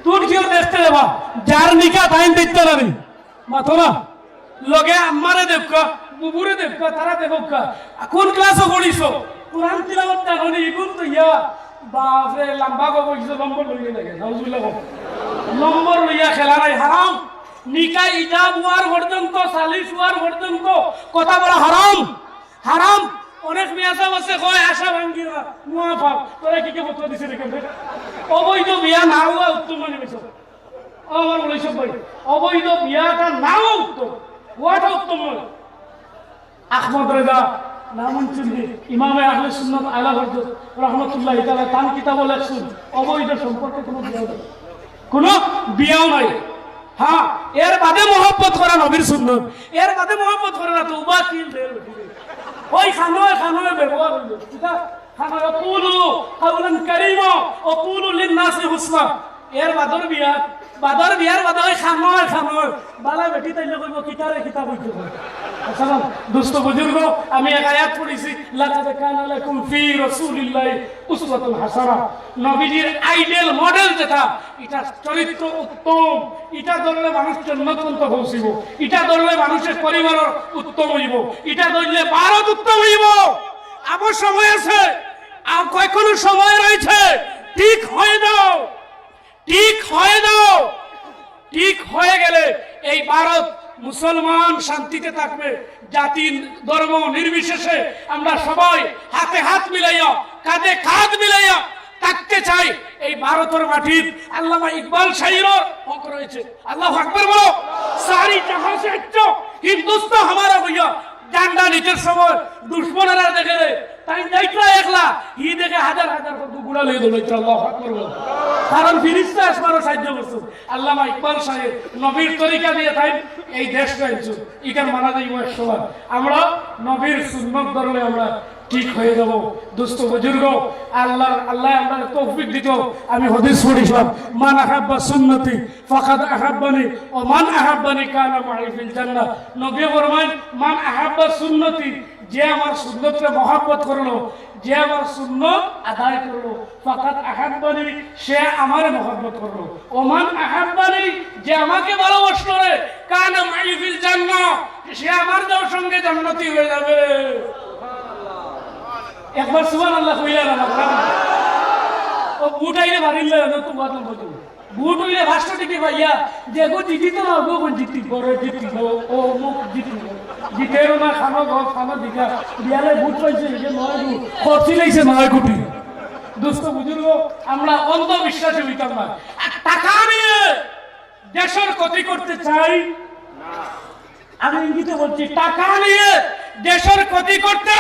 B: তুই কি দেখতে যাবা যার নিকা টাইম দিতে পারি মাথো না লগে আমারে দেখো বুবুরে দেখো তারা দেখো কোন ক্লাসে পড়িছো কোরআন তিলাওয়াত তা হলি ইগুন তো ইয়া বাপরে লম্বা গো কইছো নম্বর লইয়ে লাগে নাউজুবিল্লাহ নম্বর লইয়া খেলা নাই হারাম নিকা ইজাব হওয়ার পর্যন্ত সালিশ হওয়ার পর্যন্ত কথা বলা হারাম হারাম অনেক মেয়াসা আছে কয় আশা ভাঙ্গি না মুআফাক তোরা কি কি ফতোয়া দিছে রে কেন অবৈধ বিয়া না হওয়া উত্তম মানে বেশি আমার বলেছ ভাই অবৈধ বিয়াটা নাও উত্তম ওয়াটা উত্তম নয় আহমদ রেজা নামুন চিন্দি ইমামে আহলে সুন্নাত আলা হযরত রাহমাতুল্লাহি তাআলা তার কিতাব লেখছেন অবৈধ সম্পর্কে কোনো বিয়াও নাই হ্যাঁ এর বাদে মহব্বত করা নবীর সুন্নাত এর বাদে মহব্বত করে না তো উবা কিল দেল ওই খানোয় ব্যবহার হইল ঠিক আছে খানোয় কুলু কাওলান কারীমা ও কুলু লিন নাসি হুসনা এর বাদর বিয়া বাদর বিয়ার বাদর খামর খামর বালা বেটি তাইলে কইব কিতারে কিতাব হইতে আসসালাম দোস্ত বুজুর্গ আমি এক আয়াত পড়েছি লাকাদ কানা লাকুম ফি রাসূলিল্লাহি উসওয়াতুন হাসানাহ নবীজির আইডিয়াল মডেল যেটা এটা চরিত্র উত্তম এটা ধরলে মানুষ জান্নাত পর্যন্ত পৌঁছিব এটা ধরলে মানুষের পরিবারের উত্তম হইব এটা ধরলে ভারত উত্তম হইব আবার সময় আছে আর কয়কোনো সময় রয়েছে ঠিক হয়ে যাও ঠিক হয়ে যাও ঠিক হয়ে গেলে এই ভারত মুসলমান শান্তিতে থাকবে জাতি ধর্ম নির্বিশেষে আমরা সবাই হাতে হাত মিলাইয়া কাঁধে কাঁধ মিলাইয়া থাকতে চাই এই ভারতের মাটির আল্লামা ইকবাল শাহীর হক রয়েছে আল্লাহু আকবার বলো সারি জাহাঁ সে আচ্ছা হিন্দুস্তান हमारा भैया জান্ডা নিচের সময় দুশমনেরা দেখে রে তাই যাইতরা একলা ই দেখে হাজার হাজার কত গুড়া লয়ে দৌড়াইতো আল্লাহু আকবার বলো কারণ ফিরিস্তা আসমানও সাহায্য করছে আল্লামা ইকবাল সাহেব নবীর তরিকা দিয়ে তাই এই দেশ গাইছো ইকার মানা যাইব একসময় আমরা নবীর সুন্নত ধরলে আমরা ঠিক হয়ে যাব দোস্ত বুজুর্গ আল্লাহ আমরা তৌফিক দিত আমি হাদিস পড়িলাম মান আহাব্বা সুন্নতি ফাকাদ আহাব্বানি ও মান আহাব্বানি কানা মাই ফিল জান্নাহ নবী ফরমান মান আহাব্বা সুন্নতি যে আমার সুন্নতকে মহব্বত করলো যে আমার সুন্নত আদায় করলো ফাকাদ আহাব্বানি সে আমারে মহব্বত করলো ও মান আহাব্বানি যে আমাকে ভালোবাসলো রে কানা মাই ফিল জান্নাহ সে আমার সঙ্গে জান্নাতি হয়ে যাবে একবার সুবহানাল্লাহ কইলা না ও বুট আইলে বাড়িলে না তো বাদ বলতো বুট হইলে ভাষা দিতে ভাইয়া দেখো জিতি তো না গো জিতি বড় জিতি ও মুখ জিতি জিতেরো না খানো গো খানো দিগা বিয়ালে বুট পাইছে যে নয় গো খরচি লাইছে 9 কোটি দোস্ত বুজুর্গ আমরা অন্ধবিশ্বাসে হইতাম না টাকা নিয়ে দেশের ক্ষতি করতে চাই না আমি ইঙ্গিতে বলছি টাকা নিয়ে দেশের ক্ষতি করতে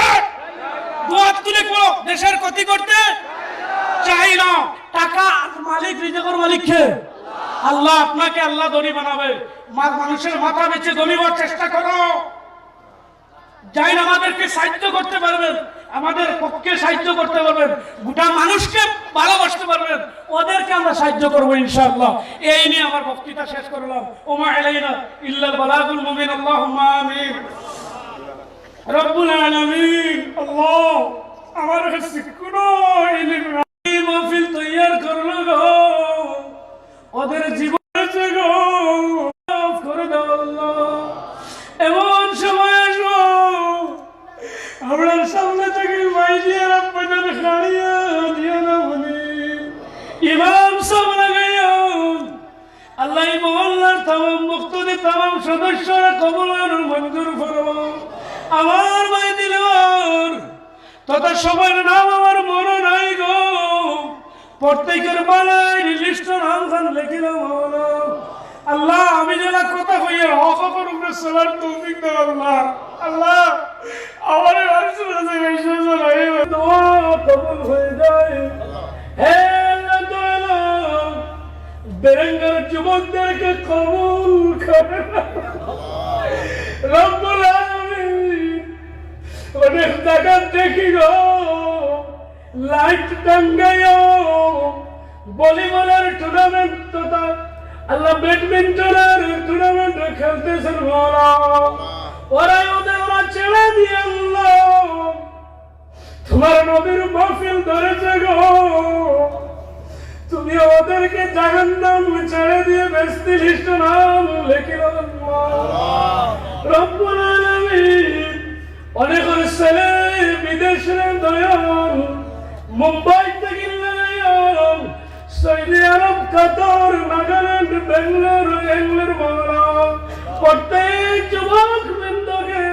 B: দুয়াত তুলে পড়ো দেশের ক্ষতি করতে চাই না টাকা মালিক রিজিকের মালিক কে আল্লাহ আপনাকে আল্লাহ ধনী বানাবে মানুষের মাথা বেচে ধনী হওয়ার চেষ্টা করো যাই না আমাদেরকে সাহায্য করতে পারবেন আমাদের পক্ষে সাহায্য করতে পারবেন গোটা মানুষকে ভালোবাসতে পারবেন ওদেরকে আমরা সাহায্য করব ইনশাআল্লাহ এই নিয়ে আমার বক্তৃতা শেষ করলাম ওমা আলাইনা ইল্লাল বালাগুল মুবিন আল্লাহুম্মা আমিন রব্বুল আলামিন আল্লাহ আমার কাছে কোনো ইলম নাই মাহফিল তৈয়ার করলো গো ওদের জীবনে গো মাফ করে দাও আল্লাহ এমন সময় আসো আমরা সামনে থেকে মাইজিয়া রব্বানা খালিয়া দিয়া না বলি ইমাম সব লাগাইয়া আল্লাহ এই মহল্লার तमाम মুক্তদি तमाम সদস্যরা কবুল আর মঞ্জুর ফরমাও আমার ভাই দিলওয়ার তথা সবার নাম আমার মনে নাই গো প্রত্যেকের বালাই লিস্ট নাম খান লিখিলাম আল্লাহ আমি যারা কথা কইয়া হক হকের উপরে চলার তৌফিক দাও আল্লাহ আল্লাহ আমার রাসূলের বিশ্বাস নাই দোয়া কবুল হয়ে যায় হে আল্লাহ বেরেঙ্গার যুবকদেরকে কবুল করে রব্বুল অনেক জায়গা দেখি গো লাইট টাঙ্গাইও ভলিবলের টুর্নামেন্ট তথা আল্লাহ ব্যাডমিন্টনের টুর্নামেন্ট খেলতেছেন ওরা ছেড়ে দিয়ে আল্লাহ তোমার নবীর মাহফিল ধরেছে গো তুমি ওদেরকে জাহান্নাম ছেড়ে দিয়ে বেস্তি লিস্ট নাম লিখিল রব্বুল আলামিন অনেক ছেলে বিদেশে দয়াল মুম্বাই থেকে সৌদি আরব কাতার নাগাল্যান্ড বেঙ্গালুরু এঙ্গলোর বাংলা প্রত্যেক যুবক বৃন্দকে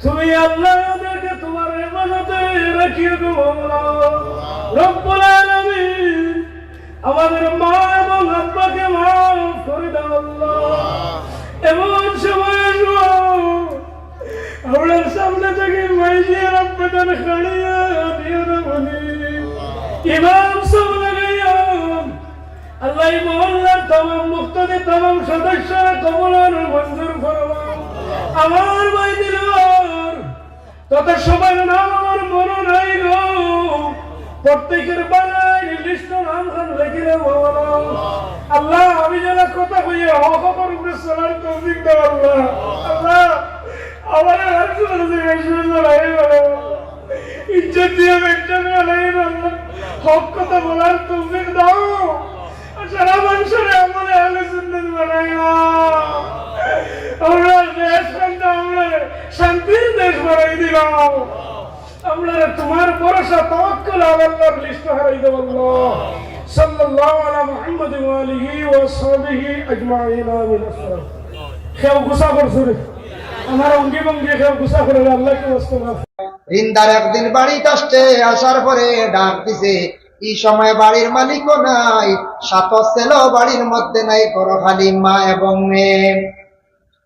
B: তুমি আল্লাহ ওদেরকে তোমার ইবাদতে রাখিয়ে গো রব্বুল আলামিন আমাদের মা এবং আব্বাকে মাফ করে দাও আল্লাহ এমন সময় আমরা সামনে থেকে মাইজিয়া রব্বানা খালিয়া দিয়া না বলি ইমাম সব লাগাইয়া আল্লাহ মহল্লার तमाम মুক্তদি तमाम সদস্যরা কবুল আর মঞ্জুর ফরমাও আমার ভাই দিলওয়ার তথা সবার নাম আমার মনে নাই গো প্রত্যেকের বালাই নির্দিষ্ট নাম খান লেখিলে আল্লাহ আমি যেন কথা কইয়ে হকর উপরে চলার তৌফিক দাও আল্লাহ। আল্লাহ আমার ইজ্জত দিয়ে মেনটেন বানাই আল্লাহ, হক কথা বলার তৌফিক দাও। সারা মানুষের এমন আহলে সুন্নাত বানাই না, আমরা দেশ আমরা শান্তির দেশ বানাই দিলাম। আমরা তোমার ভরসা তাওয়াক্কুল আল্লাহর লিস্ট হারাই দেব আল্লাহ। সাল্লাল্লাহু আলা মুহাম্মদ ওয়া আলিহি ওয়া সাহবিহি আজমাইন। আমিন। কেউ গুসা করছে রে আমার অঙ্গি ভঙ্গি, কেউ গুসা করে আল্লাহকে ওয়াস্তে না।
A: রিন্দার একদিন বাড়িতে আসছে, আসার পরে ডাক দিছে। এই সময় বাড়ির মালিকও নাই, সাত ছেলে বাড়ির মধ্যে নাই, করো খালি মা এবং মেয়ে।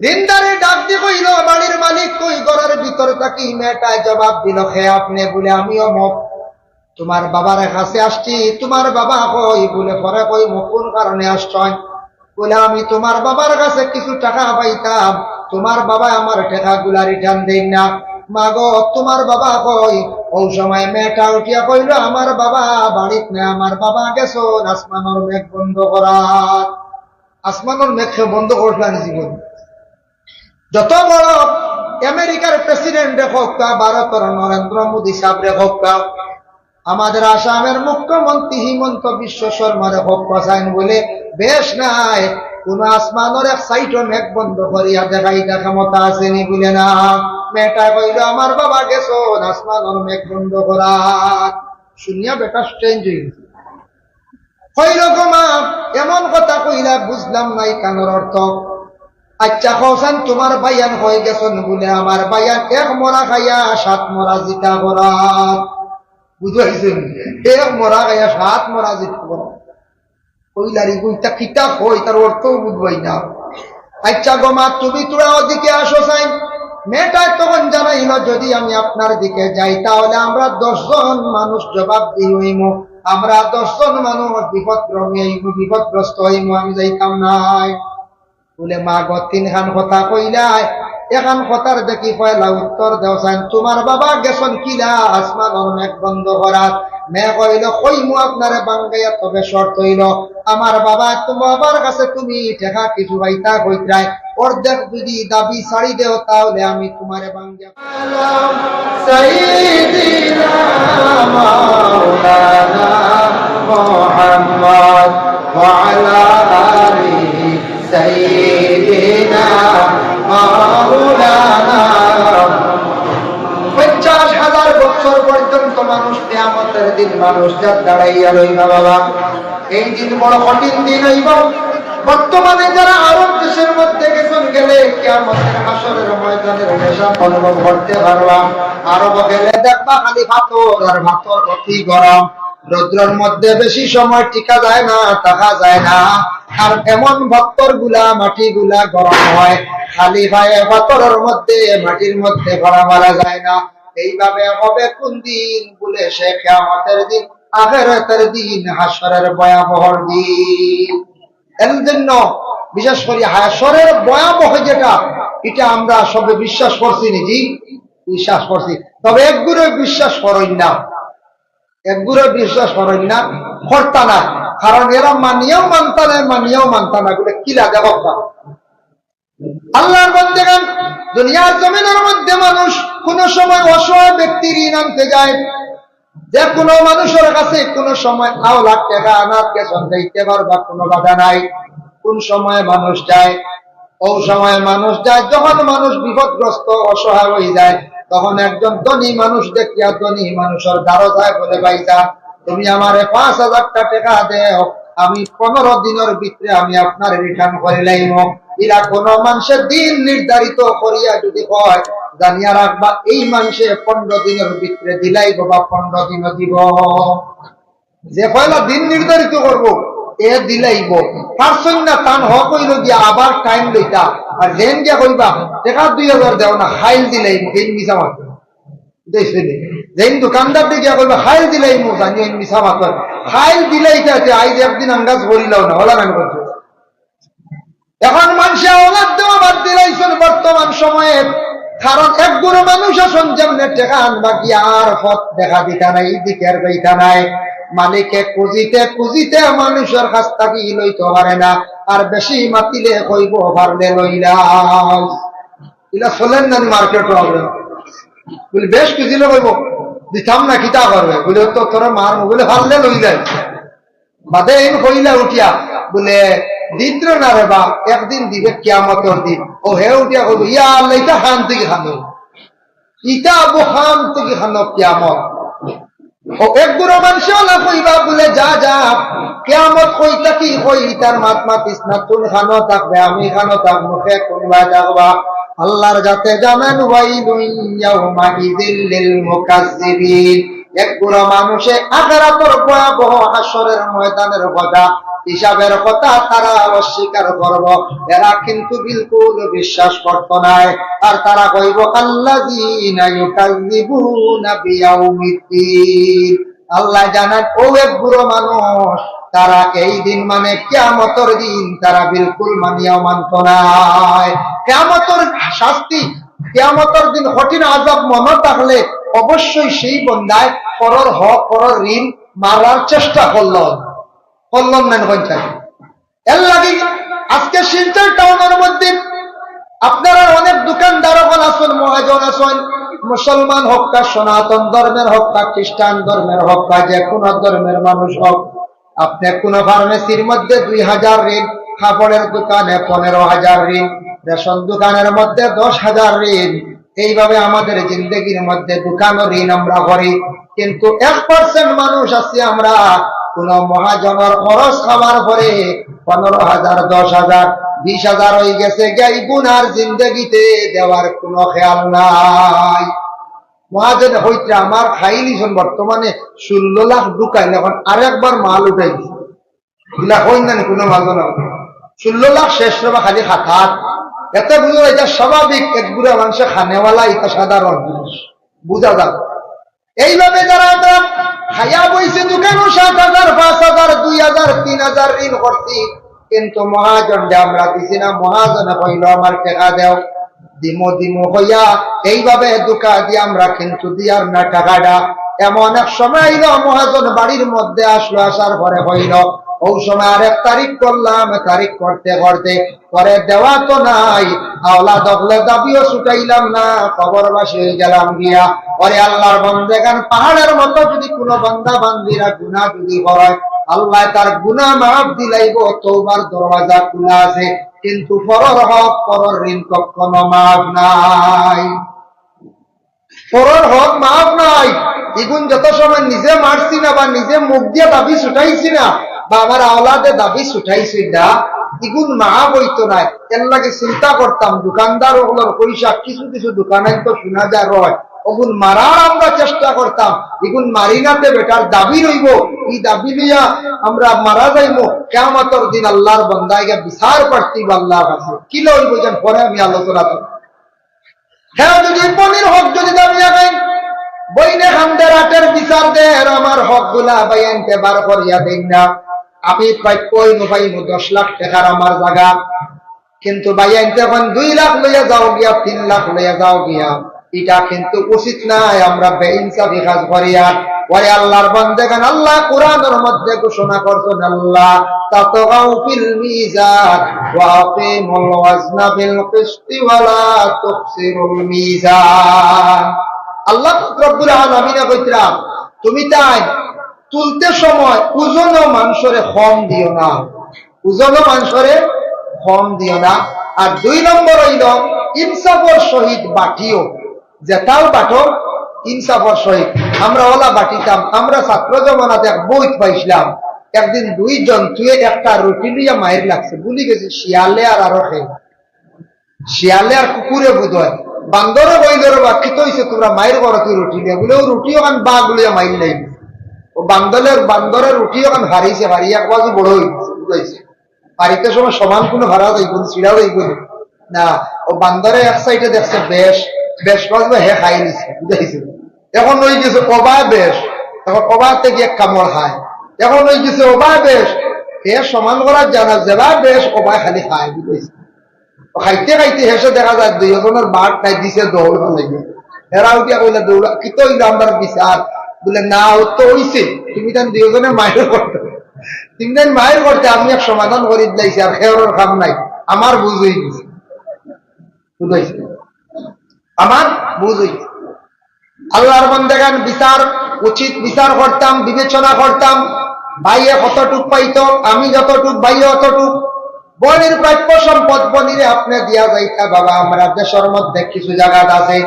A: রিন্দারে ডাক দিয়ে কইল, বাড়ির মালিক কই? ঘরের ভিতর থাকি মেয়েটায় জবাব দিল, খে আপনি? বলে আমিও মুখ তোমার বাবার কাছে আসছি। তোমার বাবা কই? বলে পরে কই মুখ কোন কারণে আসছেন? বলে আমি তোমার বাবার কাছে কিছু টাকা পাইতাম, তোমার বাবা আমার টাকা গুলা রিটার্ন দেন না। মা গো তোমার বাবা কই? ওই সময় মেয়েটা উঠিয়া কইল, আমার বাবা বাড়িত না, আমার বাবা গেছো আসমানোর মেঘ বন্ধ করার। আসমানোর মেঘ বন্ধ করলেন জীবন। যত বড় আমেরিকার প্রেসিডেন্ট হোক, ভারতের নরেন্দ্র মোদী সাহেব হোক, আমাদের আসামের মুখ্যমন্ত্রী হিমন্ত বিশ্ব শর্মার হোক, বলে বেশ নাই কোন আসমানের এক সাইটও মেঘ বন্ধ করিয়া দেখাইটা ক্ষমতা আসেনি। বলে না, মেয়েটা কইল আমার বাবা গেছো আসমানের মেঘ বন্ধ করার। শুনিয়া বেটা স্ট্রেঞ্জ হয়ে গেছে। কইল গো মা এমন কথা কইলা বুঝলাম নাই কানের অর্থ। আচ্ছা কৌসান তোমার বায়ান হয়ে গেছেন? বলে আমার বায়ান এক মরা খাইয়া সাত মরা জিতা করার। বুঝাইছেন? এক মরা খাইয়া সাত মরা জিতা করার। কইলারি বইটা কিতা হই তার অর্থও বুঝবাই না। আচ্ছা গো মা তুমি তোরা ওদিকে আসো চাই। মেয়েটায় তখন জানাইল, যদি আমি আপনার দিকে যাই তাহলে আমরা 10 জন মানুষ জবাব দিই হইম, আমরা 10 জন মানুষ বিপদগ্রস্ত হইম, আমি যাইতাম নাই। বলে মা গো 3 খান কথা কইলাই, এখান কথার দেখি পয়লা উত্তর দেওয়ান। তোমার বাবা গেছেন কিলা আসমানের মেঘ বন্ধ করার। মেয়ে কইল কইমু আপনারে বাঙ্গাইয়া, তবে শর্ত হইল আমার বাবা তোমার বাবার কাছে তুমি টাকা কিছু পাইতা কইত্রাই, অর্ধেক যদি দাবি ছাড়ি দেও তাহলে আমি তোমারে বাঙ্গিয়া। সাইয়্যিদিনা মাওলানা মুহাম্মদ ওয়া আলা আলিহি সাইয়্যিদিনা মাওলানা। 50,000 বছর পর্যন্ত মানুষ কিয়ামতের দিন মানুষ যা দাঁড়াইয়া রইবা বাবা। এই দিন বড় কঠিন দিন হইব। বর্তমানে যারা আরব দেশের মধ্যে গেছেন, গেলে কিয়ামতের হাসরের ময়দানের নেশা অনুভব করতে পারবা। আরব গেলে দেখবা খালি পাথর আর পাথর, অতি গরম, রৌদ্রের মধ্যে বেশি সময় টিকা যায় না, থাকা যায় না। আর এমন পাথর গুলা মাটি গুলা গরম হয়, খালি ভাইয়ে পাথরের মধ্যে মাটির মধ্যে ভরা মারা যায় না। এইভাবে হবে কোন দিন? বলে সে কিয়ামতের দিন, আখিরাতের দিন, হাসরের ভয়াবহ দিন। এর জন্য বিশেষ করে হাসরের ভয়াবহ যেটা, এটা আমরা সবে বিশ্বাস করছি নাকি? বিশ্বাস করছি। তবে একগুলো বিশ্বাস করেন না, একগুলো বিশ্বাস করেন না, কর্তা না। কারণ এরা মানিয়েও মানতা না, মানিয়েও মানতা না। বলে কি লাগে হত্যা আল্লাহর বান্দাগণ। দুনিয়ার জমিনের মধ্যে মানুষ কোন সময় অসহায় ব্যক্তির ঋণ আনতে যায়, যে কোনো মানুষের কাছে কোন সময় 1 লাখ টাকা আনারকে সন্ধাইতে পারবা কোনো বাধা নাই। কোন সময় মানুষ যায়? ও সময় মানুষ যায় যখন মানুষ বিপদগ্রস্ত অসহায় হয়ে যায়, তখন একজন ধনী মানুষ দেখিয়া ধনী মানুষের দ্বারো যায়, বলে ভাইজা তুমি আমারে 5,000 টাকা দেও, আমি 15 দিনের ভিতরে আমি আপনার রিটার্ন করে লাইব। এরা কোন মানুষের দিন নির্ধারিত করিয়া যদি হয়, জানিয়া রাখবা এই মানুষে 15 দিনের ভিতরে দিলাইব বা 15 দিন দিব। যে পয়লা দিন নির্ধারিত করব এ দিলাইব। পারছই না তান হক হইল গিয়া আবার টাইম লইতা, আর লেন গিয়া কইবা টাকা 2,000 দেও না, খাইল দিলাইব। এই মিছা মাত দেখছিলি যেন দোকানদার দিকে কইবা খাইল দিলাইব, জানি এই মিছা মাত খাইল দিলাইতে আইজ একদিন আঙ্গাজ বলিলাও না, হলা নাম করছে। এখন মানুষে ওলাদ দেওয়া বাদ দিলাইছেন বর্তমান সময়ে। কারণ এক গুরু মানুষ আসন যেমন টেকা আনবা কি আর পথ দেখা দিতা নাই, দিকের বইতা নাই। মালিকে খুঁজিতে খুঁজিতে মানুষের কাছ থাকি লইতে পারে না, আর বেশি মাতিলে কইব পারলে লইলাম। এগুলা চলেন না মার্কেট হবে বলে, বেশ খুঁজিলে কইব দিতাম না, কিতা করবে বলে, তো তোরা মার বলে পারলে লইলাই বাদে এই কইলা উঠিয়া বলে দিদ্র না রে বা, একদিন দিবে কিয়ামতের দিন। ও হে উঠিয়া কইব, ইয়া আল্লাহ ইটা খান থেকে খানো, ইটা আবু খান থেকে খানো কিয়ামত। ও এক গুরু মানুষও না কইবা বলে, যা যা কিয়ামত কইতা কি কই, তার মাত মাতিস না, তুই খানো থাকবে আমি খানো থাক, মুখে কোনবা থাকবা। আল্লাহর যাতে জানেন ওয়াইলুন ইয়াউমা ইযিল লিল মুকাজ্জিবিন। এক গুরু মানুষে আখিরাতের ভয়াবহ হাসরের ময়দানের কথা, হিসাবের কথা তারা অস্বীকার করব। এরা কিন্তু বিলকুল বিশ্বাস করত না, আর তারা কইব আল্লাযীনা ইউকাযযিবুনা বিয়াউমিদ্দিন। আল্লাহ জানেন ও এক বুড়ো মানুষ, তারা এই দিন মানে কিয়ামতের দিন তারা বিলকুল মানিয়াও মানত না। কিয়ামতের শাস্তি, কিয়ামতের দিন কঠিন আযাব মনে থাকলে অবশ্যই সেই বন্দায় পরর হক পরর ঋণ মারার চেষ্টা করলেন নেন পঞ্চায়েত। এর লাগে আজকে শিলচর টাউনের মধ্যে আপনারা অনেক দোকানদার আছেন, মহাজন আছেন, মুসলমান হোক বা সনাতন ধর্মের হোক বা খ্রিস্টান ধর্মের হোক বা যে কোনো ধর্মের মানুষ হোক, আপনি কোন ফার্মেসির মধ্যে 2000 ঋণ, কাপড়ের দোকানে 15,000 ঋণ, রেশন দোকানের মধ্যে 10,000 ঋণ। এইভাবে আমাদের জিন্দগির মধ্যে দোকানও ঋণ আমরা করি, কিন্তু 1% মানুষ আছি আমরা কোন মহাজনের খরচ খাবার পরে 15,000, 10,000, 20,000 হয়ে গেছে, গাই গুনার জিন্দগিতে দেওয়ার কোনো খেয়াল নাই। মহাজন হইতে আমার খাইলিছেন বর্তমানে 16 লাখ ঢুকাইল, এখন আরেকবার মাল উঠাই দিছে, এগুলা হই না কোনো মহাজন 16 লাখ শেষ রবা খালি খাতাত। এতে বুঝো এটা স্বাভাবিক, এক বুড়া মানুষে খানেওয়ালা, এটা সাধারণ জিনিস বুঝা যাবে। এইভাবে যারা খাইয়া বইছে দোকানও 7,000, 5,000, 2,000, 3,000 ঋণ করছি, কিন্তু মহাজন আমরা দিছি না। মহাজনে কইল আমার টাকা দেও, দিমো দিমো হইয়া এইভাবে দোকা দিয়ে আমরা কিন্তু দিয়ার না টাকাটা। এমন এক সময় আইল, মহাজন বাড়ির মধ্যে আসলো, আসার পরে হইল ওই সময় আরেক তারিখ করলাম, তারিখ করতে করতে পরে দেওয়া তো নাই, আওলা দখলে দাবিও ছুটাইলাম না, খবরবাসী হয়ে গেলাম গিয়া। পরে আল্লাহর বন্দেগান পাহাড়ের মতো যদি কোনো বান্দা বান্দিরা গুনাহ যদি হয়, আল্লাহ তার গুনাহ মাফ দিলাইব, তওবার দরওয়াজা খোলা আছে, কিন্তু পরর হক পরর ঋণ কখনো মাফ নাই, পরর হক মাফ নাই। এগুন যত সময় নিজে মারছি না বা নিজে মুখ দিয়ে দাবি ছুটাইছি না বা আমার আওলাদে দাবি ছুটাইছি না, এগুন মাফ হইতো নাই। এর লাগে চিন্তা করতাম দোকানদার ওগুলোর পয়সা কিছু কিছু দোকানে তো শোনা যায় রয়, ওগুন মারার আমরা চেষ্টা করতাম, এগুন মারি নাতে বেটার দাবি রইব, এই দাবি লইয়া আমরা মারা যাইব। কিয়ামতের দিন আল্লাহর বান্দাকে বিচার করতে আল্লাহর কাছে কি লইব যেন পরে আমি আলোচনা করব। হ্যাঁ, যদি পনির হক যদি দাবি আগাই বইনে হামদের আটের বিচার দেয়, আমার হক গুলা বাইনতে বার করিয়া দেন না, আমি প্রায় কই পাইব 10 লাখ টাকার আমার জায়গা, কিন্তু বাইনতে এখন 2 লাখ লইয়া যাও গিয়া, 3 লাখ লইয়া যাও গিয়া, এটা কিন্তু উচিত নাই। আমরা বেইনসাফি কাজ করিয়া ওরে আল্লাহর বান্দাগান আল্লাহ কোরআনের মধ্যে ঘোষণা করছেন, আল্লাহ তাতগাউ ফিল মিজান ওয়া আকিমুল ওয়াজনা বিল কিসতি ওয়া লা তুখসিরুল মিজান। আল্লাহ রব্বুল আলামিন কইতরা তুমি তাই তুলতে সময় ওজনও মানুষরে কম দিও না, ওজনও মানুষরে কম দিও না। আর 2 নম্বর হইল ইনসাফের সহিত বাটিও, যেটাও বাটো ইনসাফের সহিত। আমরা ওলা বাটিতাম, আমরা ছাত্র জমানাতে এক বই পাইছিলাম, একদিন 2 জন্তুয়ে একটা রুটি লইয়া মায়ের লাগছে, ভুলি গেছি শিয়ালে আর আরো শিয়ালে আর কুকুরে বোধ হয়, বান্দরে বইলের বাকি তো হইছে তোমরা মায়ের ঘরতে রুটি লিয়া বলে, ও রুটি ওখান বাঘ লইয়া মাইল নাই, ও বান্দরের রুটি ওখান হারিয়েছে, হারিয়ে এক বাজু বড় হয়েছে, বাড়িতে সময় সমান কোনো ভাড়া যাইব চিড়াও যাইব না। ও বান্দরে এক সাইডে দেখছে বেশ বেশ বাজবে, হে খাই নিছে, বুঝাইছে। এখন ওই গেছে অবা বেশ, এখন অবা থেকে এক কামড় খায়, এখন ওই গেছে অবা বেশ, হে সমান করার জানা যেবা বেশ অবা খালি খায়, বুঝাইছে। খাইতে খাইতে হেসে দেখা যায় 2 জনের বাঘ খাই দিছে, দৌড় লাগে, এরা উঠিয়া কইলা দৌড়া কি তো আমরা বিচার বলে না ও তো হইছে, তুমি তান দুজনে মায়ের করতে, তুমি তান মায়ের করতে, আমি এক সমাধান করি দিলাইছি, আর খেয়ার কাম নাই, আমার বুঝ হয়ে গেছে, বুঝাইছে আমার বুঝ হয়েছে। আল্লাহর বান্দাগান বিচার উচিত বিচার করতাম, বিবেচনা করতাম, ভাইয়ে কতটুক পাইতো, আমি যতটুক, ভাইয়ে অতটুক, বনির প্রাপ্য সম্পদ বনিরে আপনি দিয়া যাইতা। বাবা আমরা দেশের মধ্যে কিছু জায়গা আছে,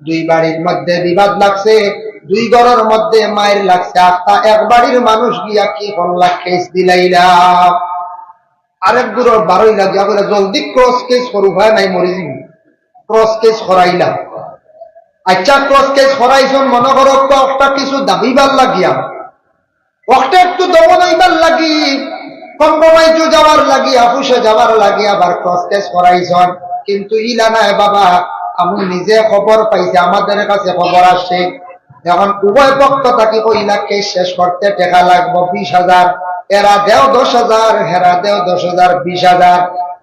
A: দুই বাড়ির মধ্যে বিবাদ লাগছে, দুই ঘরের মধ্যে মায়ের লাগছে, আস্তা এক বাড়ির মানুষ গিয়া কি হল্লা কেস দিলাইলা, আরেক গুরুর 12 লাগিয়া বলে জলদি ক্রস কেস করু, হয় নাই মরি যাবি, ক্রস কেস করাইলা। আচ্ছা ক্রস কেস করাইছন, মনে করো একটা কিছু দাবিবার লাগিয়া, একটা একটু দমন হইবার লাগি, কম্প্রোমাইজ যাওয়ার লাগি, আপুসে যাওয়ার লাগি, আবার ক্রস কেস করাইছন। কিন্তু ইলা নাই বাবা, আমি নিজে খবর পাইছি, আমাদের কাছে খবর আসছে, এখন উভয় পক্ষ থাকি কইলা কেস শেষ করতে টাকা লাগবো 20,000, এরা দেও 10,000, হেরা দেও 10,000, 20,000।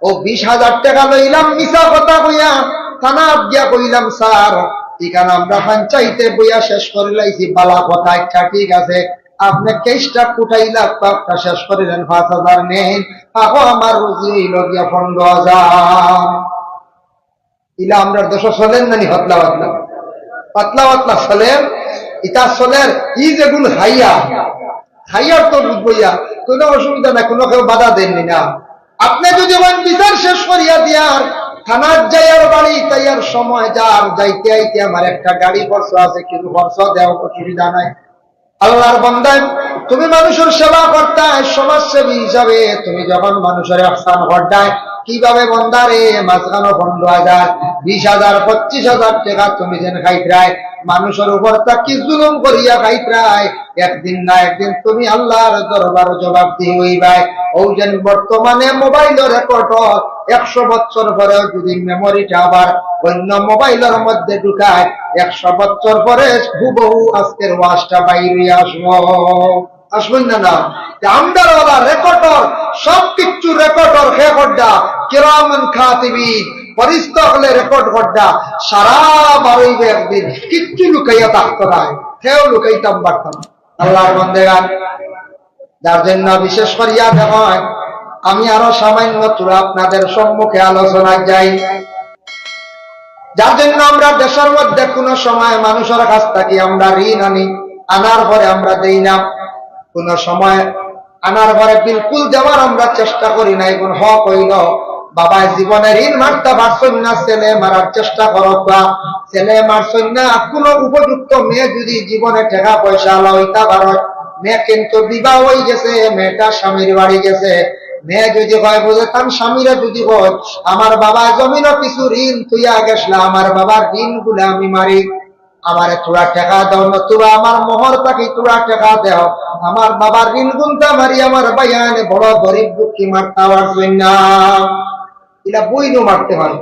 A: ও 20,000 টাকা লইলাম মিছা কথা কইয়া থানা গিয়া কইলাম স্যার এখানে আমরা পঞ্চায়েতে বইয়া শেষ করে লাইছি, বালা কথা, একটা ঠিক আছে, আপনি কেসটা কুটাইলা একটা শেষ করিলেন, 5,000 নেন, আহো আমার রুজি হইল গিয়া 15,000। ইলা আমরা দেশ চলেন নানি হতলা পাতলা পাতলা পাতলা চলেন, ইটা চলের ই যেগুন খাইয়া খাইয়ার তো বুঝবইয়া কোনো অসুবিধা নাই, কোনো কেউ বাধা দেননি না। আপনি যদি বিচার শেষ করিয়া দিয়ার থানার যাইয়ার বাড়ি তাইয়ার সময় যার যাইতে আইতে আমার একটা গাড়ি খরচ আছে, কিন্তু খরচ দেওয়া অসুবিধা নাই। আল্লাহর বান্দায় তুমি মানুষের সেবা করতায়, সমাজসেবী হিসাবে তুমি যখন মানুষের আহসান করতায়, কিভাবে বন্দারে মাঝখানো 15,000, 20,000, 25,000 টাকা তুমি যেন খাইত্রায়, মানুষের উপর তা কি জুলুম করিয়া খাইত্রায়, একদিন না একদিন তুমি আল্লাহর দরবার জবাব দিয়ে হইবাই। ও যেন বর্তমানে মোবাইলের রেকর্ড 100 বছর পরেও যদি মেমোরিটা আবার অন্য মোবাইলের মধ্যে ঢুকায়, 100 বছর পরে হুবহু আজকের ওয়াজটা বাইরে আসবো, আসবেন না না? আমদারওয়ালা রেকর্ডর সবকিছু রেকর্ডর রেকর্ডটা কিরামান কাতিবিন ফেরেশতা হলে রেকর্ড করডা সারা বারইবে একদিন কিচ্ছু লুকাইয়া থাকতো না, কেউ লুকাইতাম পারতাম। আল্লাহর বান্দাগান যার জন্য বিশেষ করিয়া দেখেন, আমি আরো সামান্য তোরা আপনাদের সম্মুখে আলোচনায় যাই, যার জন্য আমরা দেশের মধ্যে কোন সময় মানুষের কাছ থেকে আমরা ঋণ আনি, আনার পরে আমরা দেই না, কোন সময় আনার পরে বিলকুল দেওয়ার আমরা চেষ্টা করি না। এখন হক হইল বাবা জীবনে ঋণ মারতে পারছেন না, ছেলে মারার চেষ্টা করো, ছেলে মারছেন না, কোন উপযুক্ত মেয়ে যদি জীবনে টাকা পয়সা লইতে পারো, মেয়ে কিন্তু বিবাহ হয়ে গেছে, মেয়েটা স্বামীর বাড়ি গেছে, মেয়ে যদি হয় বুঝে তার স্বামীরা যদি হয় আমার বাবা জমিনও কিছু ঋণ তুইয়া গেছলা, আমার বাবার ঋণ গুলো আমি মারি, আমার তোরা টাকা দাও না, তোরা আমার মোহর থাকি তোরা টাকা দেও, আমার বাবার ঋণ গুনতা মারি, আমার ভাইয়ানে বড় গরিব দুঃখী মারতে পারছেন না, এটা বইনও মারতে পারে।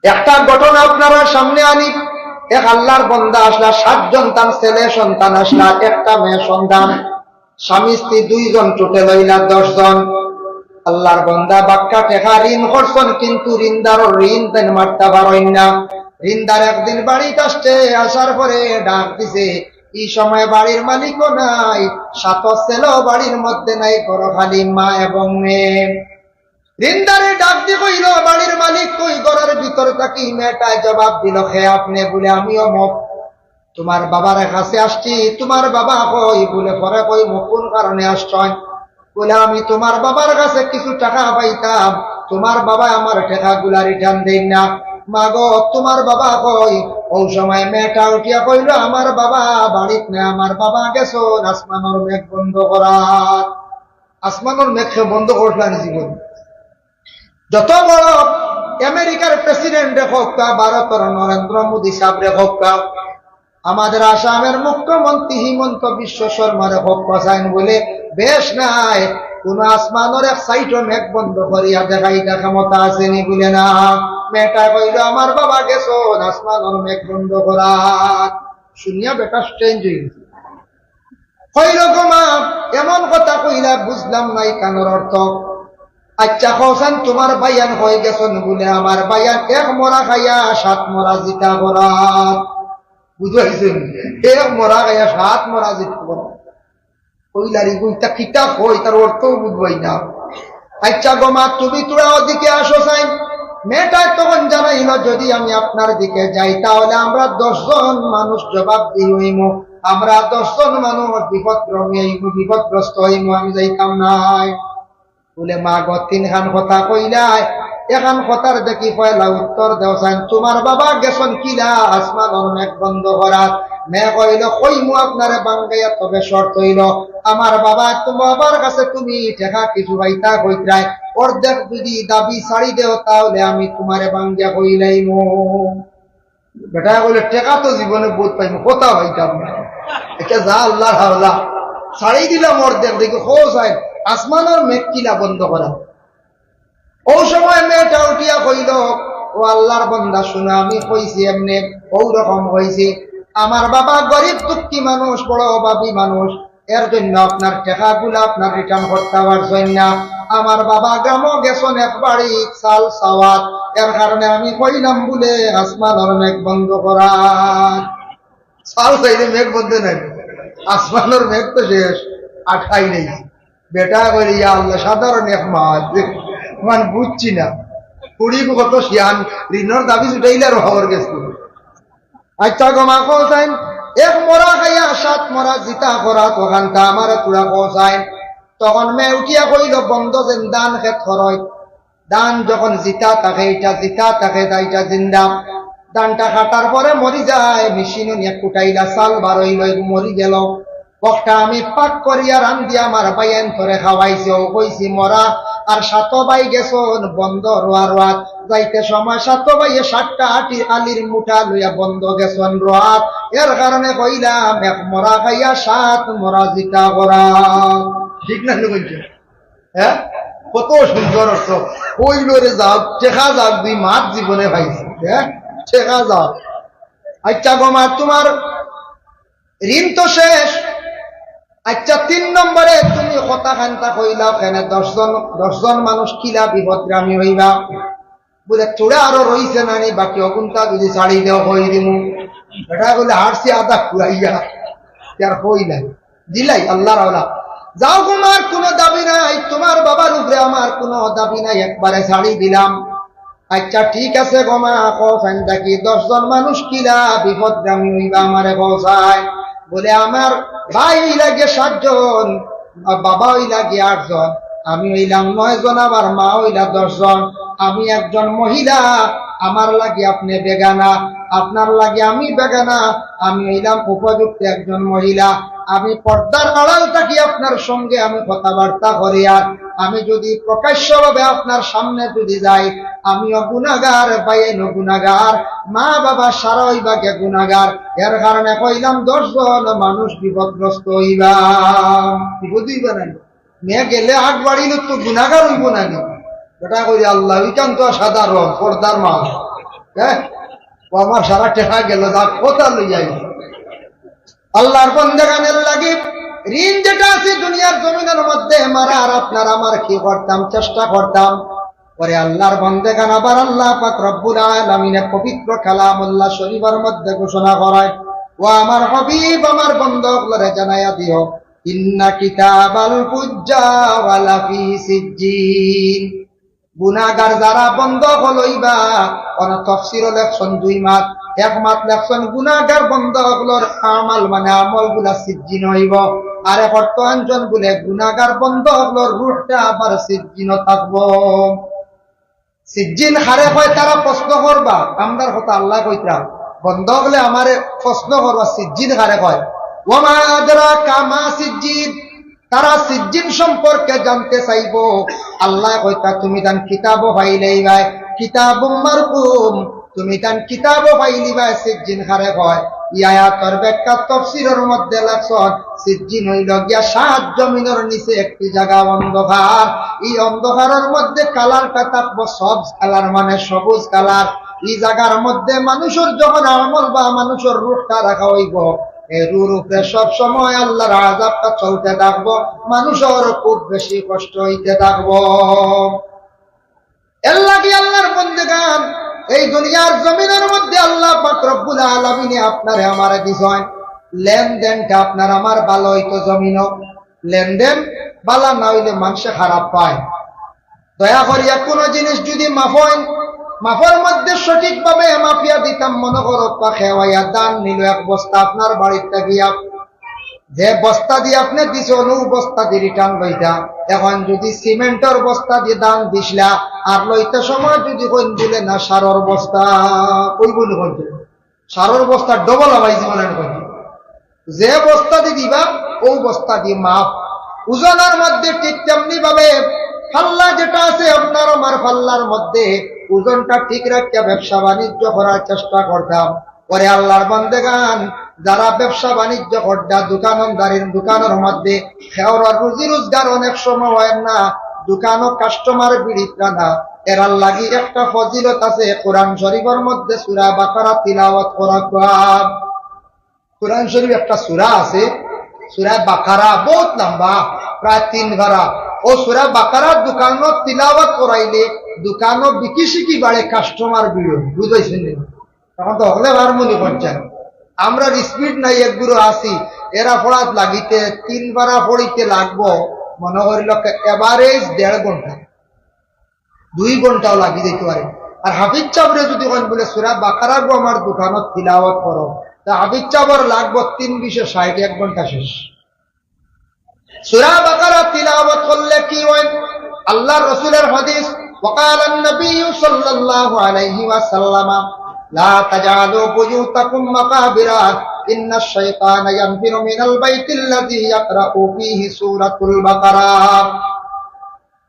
A: একটা ঘটনা আপনারা সামনে আনি, এক আল্লাহর বান্দা আসলা, 7 জন তার ছেলে সন্তান আসলা, একটা মেয়ে সন্তান, স্বামী স্ত্রী 2 জন, টোটাল হইলা 10 জন। আল্লাহর বান্দা বাক্কা টেকা ঋণ করছেন, কিন্তু ঋণদার ঋণ তেন মারতে পারেন না। ঋণদার একদিন বাড়িতে আসছে, আসার পরে ডাক দিছে, এই সময় বাড়ির মালিকও নাই, 7 ছেলেও বাড়ির মধ্যে নাই, বড় খালি মা এবং মেয়ে। ঋণদারে ডাক দিয়ে কইল, বাড়ির মালিক কই? ঘরের ভিতর থাকি মেয়েটায় জবাব দিল, হে আপনি? বলে আমি অমুক, তোমার বাবার কাছে আসছি, তোমার বাবা কই? বলে পরে কই কোন কারণে আসছেন? বলে আমি তোমার বাবার কাছে কিছু টাকা পাইতাম, তোমার বাবা আমার টাকা গুলা রিটার্ন দেন না। মাগো তোমার বাবা কই? ওই সময় মেয়েটা উঠিয়া কইল, আমার বাবা বাড়িতে না, আমার বাবা গেছো আসমানোর মেঘ বন্ধ করার। আসমানোর মেঘ বন্ধ করলেন জীবন। যত বড় আমেরিকার প্রেসিডেন্ট হোক, ভারতের নরেন্দ্র মোদী সাহেব হোক, আমাদের আসামের মুখ্যমন্ত্রী হিমন্ত বিশ্ব শর্মারে হোক, পাসাইন বলে বেশ নাই, কোন আসমানের এক সাইড মেঘ বন্ধ করিয়া দেখাইটা ক্ষমতা আসেনি বলে না। মেয়েটা কইল, আমার বাবা গেছো আসমানের মেঘ বন্ধ করা। শুনিয়া বেটা স্ট্রেঞ্জ হয়ে গেছে, কইল গো মা এমন কথা কইলা, বুঝলাম নাই কানোর অর্থ। আচ্ছা কৌসান তোমার ভাইয়ান হয়ে গেছেন? বলে আমার ভাইয়ান 1 মরা খাইয়া 7 মরা জিতা করা। বুঝাইছেন এক মরা গায়া 7 মরা জিততে পারো কইলারি কইতা কিতা কই তার অর্থ বুঝবাই না। আচ্ছা গো মা তুমি তোরা ওদিকে আসো চাই। মেয়েটা তখন জানাইল যদি আমি আপনার দিকে যাই তাহলে আমরা 10 জন মানুষ জবাব দিইমু, আমরা 10 জন মানুষ বিপদগ্রস্ত হইমু, আমি যাইতাম নাই। বলে মা গো 3 খান কথা কইলাই, এখন কথার দেখি পয়লা উত্তর দেও চাই। তোমার বাবা গেছন কিলা আসমান মেঘ বন্ধ করাত। মেয়ে কইল কইমু আপনারে বাঙ্গাইয়া, তবে শর্ত হইল আমার বাবা তোমার বাবার কাছে তুমি টেকা কিছু পাইতা কইত্রাই, অর্ধেক যদি দাবি ছাড়ি দেও তাহলে আমি তোমারে বাঙ্গিয়া কইলাইমু। বেটা কইলে টেকা তো জীবনে বোধ পাইমু, কথা হইতাম না। এটা যা আল্লাহর হাওলা ছাড়ি দিলাম অর্ধেক, দেখি খোঁজ হয় আসমানের মেঘ কিলা বন্ধ করা। ও সময় মেয়েটা উঠিয়া কইল ও আল্লাহর বান্দা শুনে আমি কইছি এমনি ও রকম হয়েছে। আমার বাবা গরিব দুঃখী মানুষ, বড় অভাবী মানুষ, এর জন্য আপনার টাকাগুলো আপনার রিটার্ন করতে পারছেন না। আমার বাবা গ্রামও গেছেন এক বাড়ি চাল সাওয়াত, এর কারণে আমি কইলাম বলে আসমানের মেঘ বন্ধ করা। চাল চাইলে মেঘ বন্ধ নাই, আসমানের মেঘ তো শেষ, আঠাই নেই। বেটা করি আল্লাহ সাধারণ এক মাছ মান বুঝছি না, কুড়ি কত শিয়ান ঋণর দাবি ছুটাইলে আর খবর গেছিল। আচ্ছা গমা কৌসাইন এক মরা খাইয়া 7 মরা জিতা করা তখন তা আমার তুরা কৌসাইন। তখন মেয়ে উঠিয়া কইল বন্ধ যেন দান খেত খরচ, দান যখন জিতা থাকে এটা জিতা থাকে তা এটা জিন্দা। দানটা কাটার পরে মরি যায়, মেশিনও নিয়ে কুটাইলা চাল বারইল মরি গেল। বকটা আমি পাক করিয়া রান্ধিয়া আমার বাইন করে খাওয়াইছে, ও কইছি মরা আর 7 বাই গেছন বন্ধ রোয়াত। যাইতে সময় 7 বাইয়ে 7টা আটি আলির মুঠা লইয়া বন্ধ গেছন রোয়াত। এর কারণে কইলাম এক মরা খাইয়া 7 মরা জিতা করা। ঠিক না কইছে? হ্যাঁ, কত সুন্দর অর্থ। কইল রে যাও টেকা যাও, 2 মাস জীবনে পাইছে। হ্যাঁ, টেকা যাও। আচ্ছা গোমা তোমার ঋণ তো শেষ। আচ্ছা 3 নম্বরে তুমি কথা খান্তা কইলাও কেন 10 জন মানুষ কিলা বিপদগ্রামী হইবা। বলে চোরা আরো রইছে নানি বাকি অগুনটা যদি ছাড়ি দেও কই দিমু। এটা বলে হারছি আদা খুয়াইয়া আর কই নাই দিলাই আল্লাহর আওলা। যাও তোমার কোনো দাবি নাই, তোমার বাবার উপরে আমার কোনো দাবি নাই, একবারে ছাড়ি দিলাম। আচ্ছা ঠিক আছে গোমা কফেন দেখি 10 জন মানুষ কিলা বিপদগ্রামী হইবা আমারে পৌঁছায়। বলে আমার ভাই লাগে 7 জন, বাবা লাগে 8 জন, আমি হইলাম 9 জন, আমার মা হইলা 10 জন। আমি একজন মহিলা, আমার লাগে আপনি বেগানা, আপনার লাগে আমি বেগানা। আমি হইলাম উপযুক্ত একজন মহিলা, আমি পর্দার আড়াল থাকি আপনার সঙ্গে আমি কথাবার্তা করি। আর আমি যদি প্রকাশ্যভাবে আপনার সামনে যদি যাই আমিও গুনাহগার, বাইনও গুনাহগার, মা বাবা সারাই বাগে গুনাহগার। এর কারণে কইলাম 10 জন মানুষ বিপদগ্রস্ত হইবা। বিপদ হইবা না, মেয়ে গেলে 8 বাড়িল তো গুনাহগার হইব না। এটা কই আল্লাহ ইকান্ত সাধারণ পর্দার মা। হ্যাঁ, ও আমার সারা টেকা গেল, যা কথা লইয়াই আল্লাহর বন্দেগানের লাগি ঋণ যেটা আছে দুনিয়ার জমিনের মধ্যে মারা আর আপনার আমার কি করতাম, চেষ্টা করতাম। পরে আল্লাহর বন্দেগান আবার আল্লাহ পাক রব্বুল আলামিনের পবিত্র কালামুল্লাহ শরীফের মধ্যে ঘোষণা করায়, ও আমার হাবিব আমার বন্দেগুলোরে জানাইয়া দিও ইন্না কিতাবাল ফুজ্জার লাফি সিজ্জিন। গুনাহগার যারা বন্ধক লইবা, কোন তাফসীর লেখছেন 2 মাস, 1 মাস লেখছেন গুনাহগার বন্ধকগুলোর আমাল মানে আমলগুলা সিজ্জিন হইব। আর বর্তমান বলে গুনাহগার বন্ধকগুলোর রূহটা আবার সিজ্জিন থাকবো। সিজ্জিন হারে হয় তারা প্রশ্ন করবা, আমদার কথা আল্লাহ কইতা বন্ধকলে আমারে প্রশ্ন করবা সিজ্জিন হারে হয়। ওমা আদরাকা মা সিজ্জিন, তারা সিজ্জিন সম্পর্কে জানতে চাইব। আল্লাহ কইতা তুমি তান কিতাবও পাইলেই ভাই কিতাবুম মারকুম, তুমি তান কিতাবও পাইলি ভাই সিজ্জিন হারে হয়। এই আয়াতের ব্যাখ্যা তাফসীরের মধ্যে লেখছেন সিজ্জিন হইল গিয়া 7 জমিনের নিচে একটি জায়গা অন্ধকার। এই অন্ধকারের মধ্যে কালারটা থাকবো সব কালার মানে সবুজ কালার। এই জায়গার মধ্যে মানুষের যখন আমল বা মানুষের রূপটা রাখা হইব, এর উপরে সব সময় আল্লাহর আযাবটা চলতে থাকবো, মানুষের খুব বেশি কষ্ট হইতে থাকবো। এর লাগি আল্লাহর বন্দেগান এই দুনিয়ার জমিনের মধ্যে আল্লাহ পাক রব্বুল আলামিন আপনারে আমারে দিছেন লেনদেনটা আপনার আমার ভালো হইতো জমিনও লেনদেন ভালো না হইলে মানুষে খারাপ পায় দয়া করিয়া কোনো জিনিস যদি মাফের মধ্যে সঠিকভাবে মাফিয়া দিতাম মনে করো খেওয়াইয়া দান নিল এক বস্তা আপনার বাড়িতে গিয়া যে বস্তা দিয়ে আপনি দিছ বস্তা দিয়ে রিটার্ন লইতা এখন যদি সিমেন্টের বস্তা দিয়ে দান দিসলা আর লইতে সময় যদি কইন দিলে না সারর বস্তা কই বলি বলতে সারর বস্তা ডবল আবাইছি মনে করি যে বস্তা দিয়ে দিবা ওই বস্তা দিয়ে মাপ ওজনের মধ্যে ঠিক তেমনি ভাবে ফাল্লা যেটা আছে আপনার আমার ফাল্লার মধ্যে ওজনটা ঠিক রাখিয়া ব্যবসা বাণিজ্য করার চেষ্টা করতাম পরে আল্লাহর বান্দেগান যারা ব্যবসা বাণিজ্য করতা দোকানের মধ্যে খেওয়ার রুজি রোজগার অনেক সময় হয় না দোকানও কাস্টমার বিড়িতরা না এরার লাগি একটা ফজিলত আছে কোরআন শরীফের মধ্যে সূরা বাকারা তিলাওয়াত করা কোরআন শরীফ একটা সূরা আছে সূরা বাকারা বহুত লম্বা প্রায় 3 পারা ও সূরা বাকারার দোকানও তিলাওয়াত করাইলে দোকানও বিকি শিকি বাড়ে কাস্টমার বিড়ো বুঝাইছেন তখন তো হলে বার মনে করছেন আমরা স্পিড নাই একগুলো আসি এরা পড়াত লাগিতে 3 পারা পড়িতে লাগবো মনে করিল এভারেজ 1.5 ঘন্টা 2 ঘন্টাও লাগি যেতে পারে আর হাফিজ চাবরে যদি বলে সূরা বাকারা গো আমার দোকানত তিলাওয়াত করো তা হাফিজ চাবর লাগবো 3-20-60 1 ঘন্টা শেষ সূরা বাকারা তিলাওয়াত করলে কি হয় আল্লাহর রাসূলের হাদিস وقال النبي صلى الله عليه وسلم لا تجعلوا بيوتكم مقابر إن الشيطان ينفر من البيت الذي يقرأ فيه سورة البقرة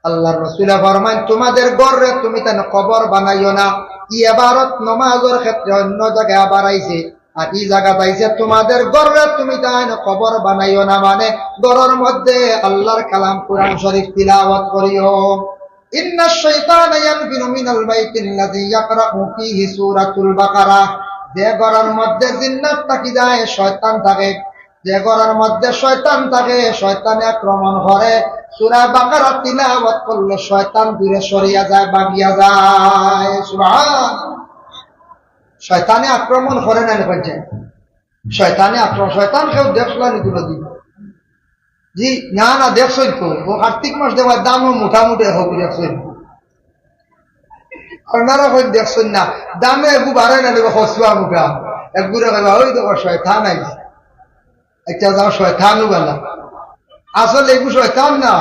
A: আল্লাহর রাসূল ফরমান তোমাদের ঘরে তুমি তেন কবর বানাইও না এই ইবারত নামাজের ক্ষেত্রে অন্য জায়গায় আবার আইছে আর এই জায়গা পাইছে তোমাদের ঘরে তুমি তেন কবর বানাইও না মানে ঘরের মধ্যে আল্লাহর কালাম কোরআন শরীফ তিলাওয়াত করিও ইন্নাশ শাইতানা ইয়ানফিরু মিনাল বাইতিল্লাযী ইয়াকরাউ ফীহি সূরাতুল বাকারা যে ঘরের মধ্যে জিন্নাত থাকি যায় শয়তান থাকে যে ঘরের মধ্যে শয়তান থাকে শয়তানে আক্রমণ করে সূরা বাকারা তিলাওয়াত করলে শয়তান দূরে সরিয়া যায় ভাগিয়া যায় সুবহান শয়তানে আক্রমণ করে না বলছে শয়তানে আক্রমণ শয়তান কেউ দেখলানি গুলো দিই জি না দেখছই তো ও কার্তিক মাস দেওয়ার দামও মোটামুটি হোক দেখছই আপনারা কই দেখছেন না দামে একটু বাড়ায় না দেবো হসুয়া মুখা একগুলো কইবা ওই দেখো শয়তান আইছে একটা যাও শয়তানও গেলা আসলে এগুলো শয়তান না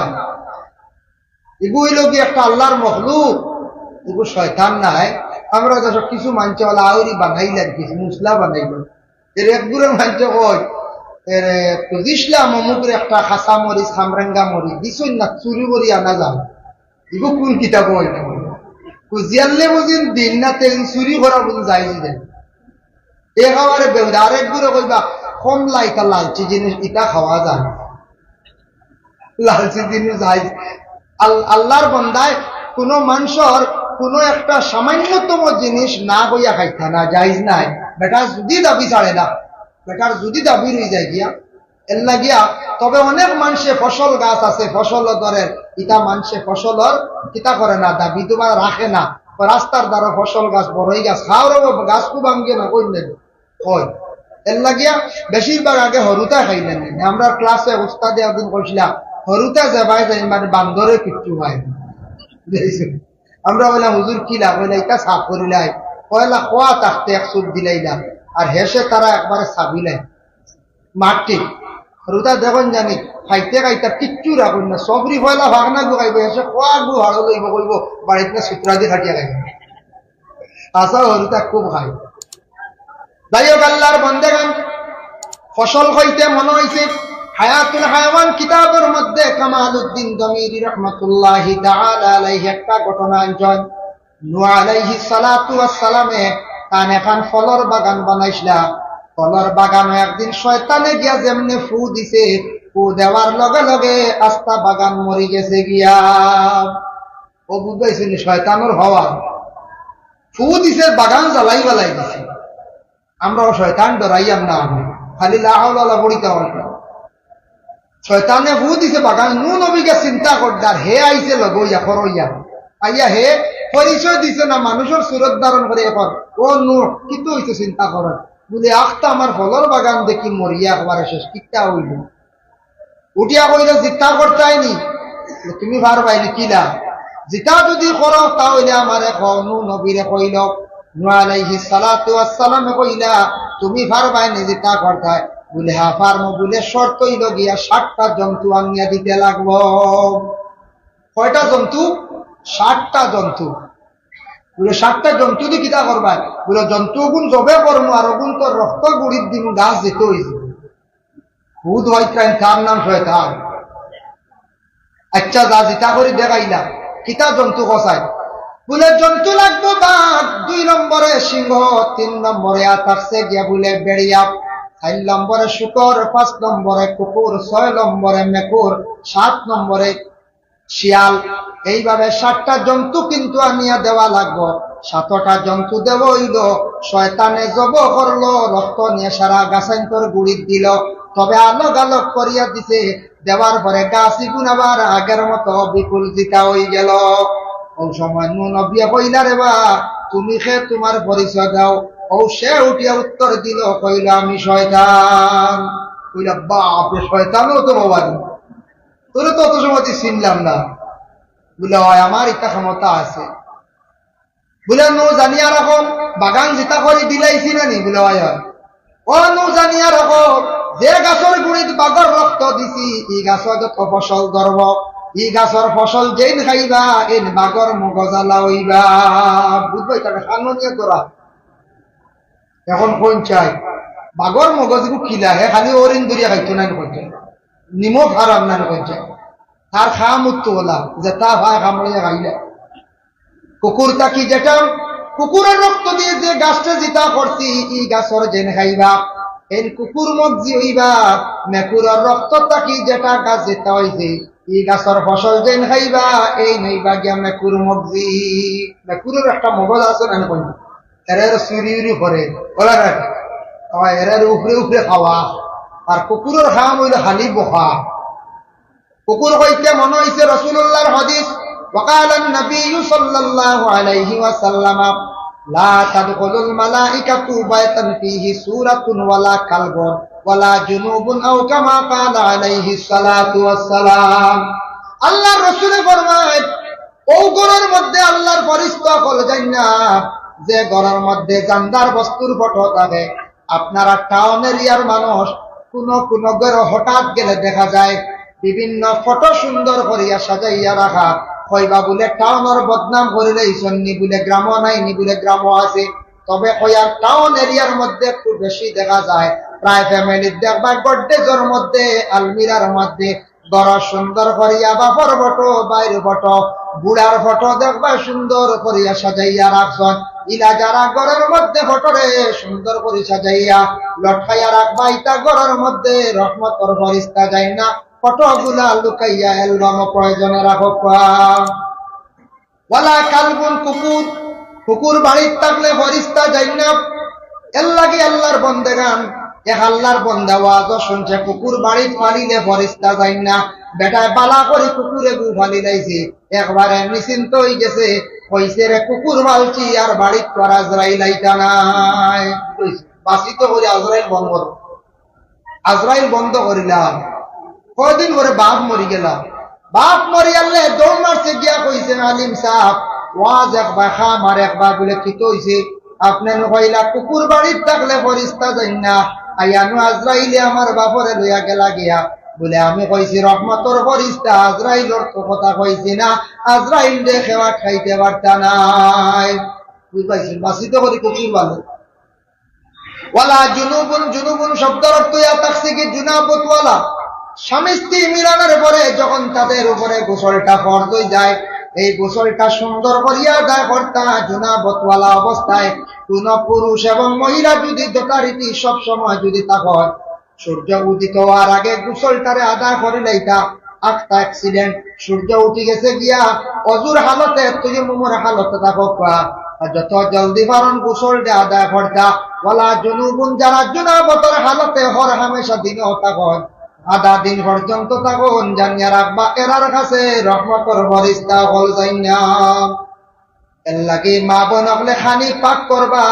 A: এগুলো হইল কি একটা আল্লাহর মখলুক এগুলো শয়তান নাই আমরা যখন কিছু মানছে বলা আউরি বানাইলেন কিছু মুসলা বানাইল এর একগুলো মানছে কয় দিসলাম অমুকের একটা খাসা মরিচ খামরেঙ্গা মরিচ দিছই না চুরি করি আনা যান এগুলো কোন কিতাব কুজিয়ালে বুঝিন দিন না তেল চুরি করা বুঝিন যাই দেন একেবারে বেউদা আরেকগুলো কইবা কম লাইকা লালচি জিনিস এটা খাওয়া যায় লালচি জিনিস যাই আল্লাহর বান্দায় কোনো মানুষের কোনো একটা সামান্যতম জিনিস না কইয়া খাইতা না যাইজ নাই বেটা যদি দাবি ছাড়ে না বেটার যদি দাবি রয়ে যায় গিয়া এর লাগিয়া তবে অনেক মানুষে ফসল গাছ আছে ফসল ধরে ইটা মানুষে ফসলর কিতা করে না দাবি তোমার রাখে না রাস্তার দ্বারা ফসল গাছ বড়ই গাছ খাওয়ার গাছ খুব ভাঙ্গে না কই নেবে হয় এর লাগিয়া বেশিরভাগ আগে হরুতা খাইলেন আমরা ক্লাসে উস্তাদে একদিন কইছিলাম হরুতা যাবাই যাই মানে বান্দরে কিচ্ছু হয় আমরা বললাম হুজুর কি লাভ হইলে এটা সাফ করিলাই পয়লা খোয়া থাকতে এক চুপ দিলাইলাম আর হেসে তারা একবারে সাবিলেন মাটি হরুতা দেখুন জানি খাইতে খাইতে কিচ্ছু রাখুন না সবরি পয়লা ভাগনা গু খাইব হেসে খোয়া গু হাড়ো লইব কইব বাড়িতে সুতরা দিয়ে খাটিয়া খাইব আসা হরুতা খুব খাই যাই হোক আল্লাহর বান্দেগান ফসল খাইতে মনে হয়েছে হায়াতুল হায়াওয়ান কিতাবের মধ্যে কামালউদ্দিন দমিরি রহমাতুল্লাহি তাআলা আলাইহি একটা ঘটনা আনছেন নূহ আলাইহিস সালাতু ওয়াস সালামে তান এখন ফলর বাগান বানাইছিলা ফলর বাগানে একদিন শয়তানে গিয়া যেমনে ফু দিছে ফু দেওয়ার লগে লগে আস্তা বাগান মরি গেছে গিয়া ও বুঝাইছেন শয়তানের হওয়া ফু দিছে বাগান জ্বালাই বালাই দিছে আমরা শয়তান ডরাইয়াম না খালি লা হাওলা ওয়ালা বড়িতে হল শয়তানে ফু দিছে বাগান নূহ নবীকে চিন্তা করদার হে আইছে লগইয়া করইয়া আইয়া হে পরিচয় দিছে না মানুষের সুরত ধারণ করে এখন ও নূর কিন্তু হইছে চিন্তা করেন বলে আখটা আমার ফলর বাগান দেখি মরিয়া একবারে শেষ কিটা হইল উঠিয়া কইলে জিতা করতাইনি তুমি পারবাইনি কিলা জিতা যদি করো তাহলে আমার নূ নবীরে কইল নূহ আলাইহিস সালাতু ওয়াস সালাম কইলা তুমি পারবাইনি জিতা করতাই বলে হ্যাঁ পারমু বলে শর্ত হইল গিয়া 60টা জন্তু আনিয়া দিতে লাগবো কয়টা জন্তু 60টা জন্তু বলে 60টা জন্তু দিয়ে কিতা করবা বলে জন্তু গুণ জবে করমু আর গুণ তোর রক্ত গুড়ির দিন গাছ যেতে হয়েছে ভূত হইতাম তার নাম শয়তান আচ্ছা যা জিতা করে দেখাইলা কিতা জন্তু কষায় বলে জন্তু লাগবো বাঘ 2 নম্বরে সিংহ 3 নম্বরে আতারছে গিয়া বলে বেড়িয়া 4 নম্বরে শুকর 5 নম্বরে কুকুর 6 নম্বরে মেকুর 7 নম্বরে শিয়াল এইভাবে 60টা জন্তু কিন্তু আনিয়া দেওয়া লাগবো 7টা জন্তু দেব হইল শয়তানে জব করলো রক্ত নিয়ে সারা গাছান্তর গুড়ির দিল তবে আলোক আলোক করিয়া দিছে দেওয়ার পরে গাছি গুণ আবার আগের মতো বিপুল জিতা হয়ে গেল ও সময় নবিয়া কইলা রে বা তুমি খে তোমার পরিচয় দাও ও সে উঠিয়া উত্তর দিল কইল আমি শয়তান কইলা বাপ শয়তানও তো বাবা তোরে তো অত সময় চিনলাম না বলে হয় আমার ইচ্ছা ক্ষমতা আছে বলে নো জানিয়া রাখো বাগান জিতা করে বিলাইছি না নি বলে হয় ও নো জানিয়া রাখো যে গাছের গুড়িত বাগর রক্ত দিছি এই গাছর যত ফসল ধরব এই গাছর ফসল যেন খাইবা এন বাগর মগজালা হইবা বুঝবাই তাকে সামনিয়া তোরা এখন কোন চাই বাগর মগজগু খিলা হে খালি অরিন দরিয়া খাইতো না করছে নিমখ হারাম না করছে তার খা মুক্ত বলা যে তা ভাই কামড়িয়া খাইলে কুকুর তাকি যেটা কুকুরের রক্ত দিয়ে যে গাছটা জিতা করছি এই গাছর যেন খাইবা এই কুকুর মগজি হইবা মেকুরের রক্ত তাকি যেটা গাছ জিতা হইছে এই গাছর ফসল যেন খাইবা এই নইবা গিয়া মেকুর মগজি মেকুরের একটা মগজ আছে না কই এর চুরি উরি করে বলা না এর উপরে উপরে খাওয়া আর কুকুরের খাম হইলে খালি বহা কুকুর হইতে মনে হইছে রাসূলুল্লাহর হাদিস وقال النبي صلى الله عليه وسلم لا تدخل الملائكة بيتا فيه سورة ولا كلب ولا جنوب أو كما قال عليه الصلاة والسلام আল্লাহ রাসূল ফরমায় ও ঘরের মধ্যে আল্লাহর ফেরেশতা কল যায় না যে ঘরের মধ্যে জানদার বস্তুর ফটো থাকে আপনারা টাউন এরিয়ার মানুষ কোন ঘরে হঠাৎ গেলে দেখা যায় বিভিন্ন ফটো সুন্দর করিয়া সাজাইয়া রাখা কইবা বলে টাউনের বদনাম করিলে ইসন্নি বলে গ্রাম নাই নি বলে গ্রাম আছে তবে কইয়া টাউন এরিয়ার মধ্যে একটু বেশি দেখা যায় প্রায় ফ্যামিলির দেখবা গড্ডেজের মধ্যে আলমিরার মধ্যে বড় সুন্দর করিয়া বাপর ফটো বাইরে ফটো বুড়ার ফটো দেখবা সুন্দর করিয়া সাজাইয়া রাখছেন ইলা যারা ঘরের মধ্যে ফটোরে সুন্দর করে সাজাইয়া লটকাইয়া রাখবা ইটা ঘরের মধ্যে রহমতের ফেরেশতা যায় না ফটোগুলা লুকাইয়া অ্যালবাম প্রয়োজনে রাখো ওয়ালা কালবুন কুকুর কুকুর বাড়িতে থাকলে ফেরেশতা যায় না এর লাগে আল্লাহর বন্দেগান এক আল্লাহর বন্দা ওয়াজ শুনছে কুকুর বাড়িতে পালিলে ফেরেশতা যায় না বেটায় বালা করে কুকুরে গু ফালি লাইছে একবারে নিশ্চিন্ত হয়ে গেছে কইছে রে কুকুর মালছি আর বাড়িত তোর আজরাইল আইতা নাই বাসিত করে আজরাইল বন্ধ করিলাম কয়দিন পরে বাপ মরি গেলাম বাপ মরি গেলে দৌড় মারছে গিয়া কইছে আলিম সাহেব ওয়াজ একবার খাম আর একবার বলে কিত হইছে আপনি কইলা কুকুর বাড়িত থাকলে ফেরেশতা যাই না আইয়ানু আজরাইলে আমার বাপরে লইয়া গেলা গিয়া বলে আমি কইছি রহমতর ফেরেশতা আজরাইলর তো কথা কইছি না আজরাইল দে খেওয়া খাইতে পারতা নাই বুঝাইছি বাসিত করে কুকুর ভালো ওয়ালা জুনুবুন শব্দের অর্থ ইয়া তাকসি কি জুনাবত ওয়ালা স্বামী স্ত্রী মিলনের পরে যখন তাদের উপরে গোসলটা ফরজ হয়ে যায় এই গোসলটা সুন্দর করিয়া আদায় করতা জুনাবতওয়ালা অবস্থায় কোন পুরুষ এবং মহিলা যদি যথারীতি সব সময় যদি থাকে সূর্য উদিত হওয়ার আগে গোসলটারে আদায় করে লইতা একটা অ্যাক্সিডেন্ট সূর্য উঠে গেছে গিয়া অজুর হালতে তুই মুমুর হালতে থাকো যত জলদি পারন গোসলটা আদায় করতা ওয়ালা জুনুবুন যারা জুনাবতের হালতে হর হামেশা দিনও থাকন আধা দিন পর্যন্ত থাকুন জানিয়া রাখবা এরার কাছে রহমতের ফেরেশতা হল যাই না এর লাগে মা বোন হলে খানি পাক করবা,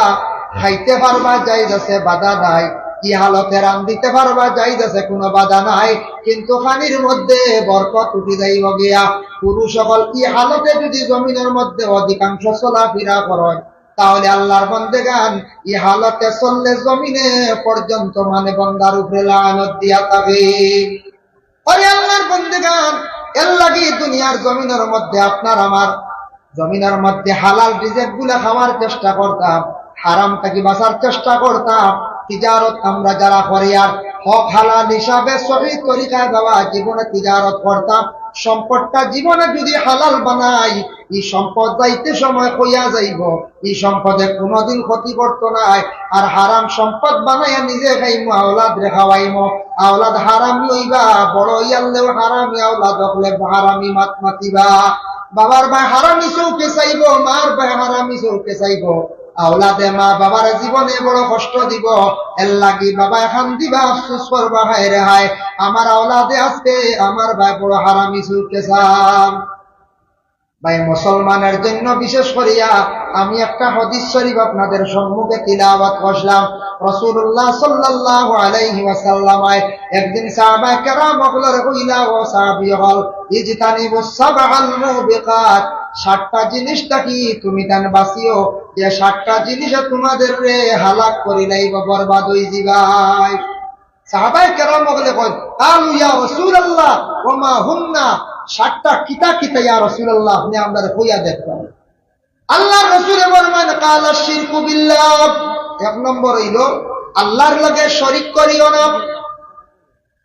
A: খাইতে পারবা জায়েজ আছে, বাধা নাই। কি হালতে রান দিতে পারবা জায়েজ আছে, কোনো বাধা নাই। কিন্তু খানির মধ্যে বরকত উঠে যাইব গিয়া। পুরুষ সকল কি হালতে যদি জমিনের মধ্যে অধিকাংশ চলাফেরা করেন, তাহলে আল্লাহর বন্দেগান ই হালতে চললে জমিনে পর্যন্ত মানে বন্দার উপরে লানত দিয়া থাকে। ওরে আল্লাহর বন্দেগান, এর লাগি দুনিয়ার জমিনের মধ্যে আপনার আমার জমিনের মধ্যে হালাল রিজিক গুলা খাওয়ার চেষ্টা করতাম, হারাম থেকে বাঁচার চেষ্টা করতাম। তিজারত আমরা যারা করি আর হক হালাল হিসাবে সহি তরিকায় দেওয়া জীবনে তিজারত করতাম। সম্পদটা জীবনে যদি হালাল বানাই, এই সম্পদ যাইতে সময় কইয়া যাইব, এই সম্পদে কোনোদিন ক্ষতি করতো নাই। আর হারাম সম্পদ বানাইয়া নিজে খাইমো, আওলাদ রে খাওয়াইমো। আওলাদ হারামি হইবা, বড় হইয়ালেও হারামি আওলাদ হলে হারামি মাত মাতিবা। বাবার ভাই হারামি চৌকে চাইব, মার ভাই হারামি চৌকে চাইব। আওলাদে মা বাবার জীবনে বড় কষ্ট দিব। এর লাগি বাবা এখন দিবা, আফসোস করবা, হায় রে হায় আমার আওলাদে আজকে আমার ভাই বড় হারামি চৌকে চান। ভাই মুসলমানের জন্য বিশেষ করিয়া আমি একটা হাদিস শরীফ আপনাদের সম্মুখে তিলাওয়াত করলাম। রাসূলুল্লাহ সাল্লাল্লাহু আলাইহি ওয়াসাল্লাম একদিন সাহাবায়ে কেরাম বললেন, কইলা ও সাহাবী হল ইজতানিবুস সাবআল মুবিকাত, 7টা জিনিসটা কি তুমি জান বাসিও, যে 7টা জিনিস তোমাদের রে হালাক করি লাইব, বরবাদ হই যাবাই। সাহাবায়ে কেরাম বলে কই, আলু ইয়া রাসূলুল্লাহ ওয়া মা হুন্না, 7টা কিতা কিতা ইয়া রাসূলুল্লাহ, আপনি আমাদের কইয়া দেখবেন। আল্লাহর রাসূল বলেন, কালা শিরকু বিল্লাহ, 1 নম্বর হইল আল্লাহর লগে শরীক করিও না,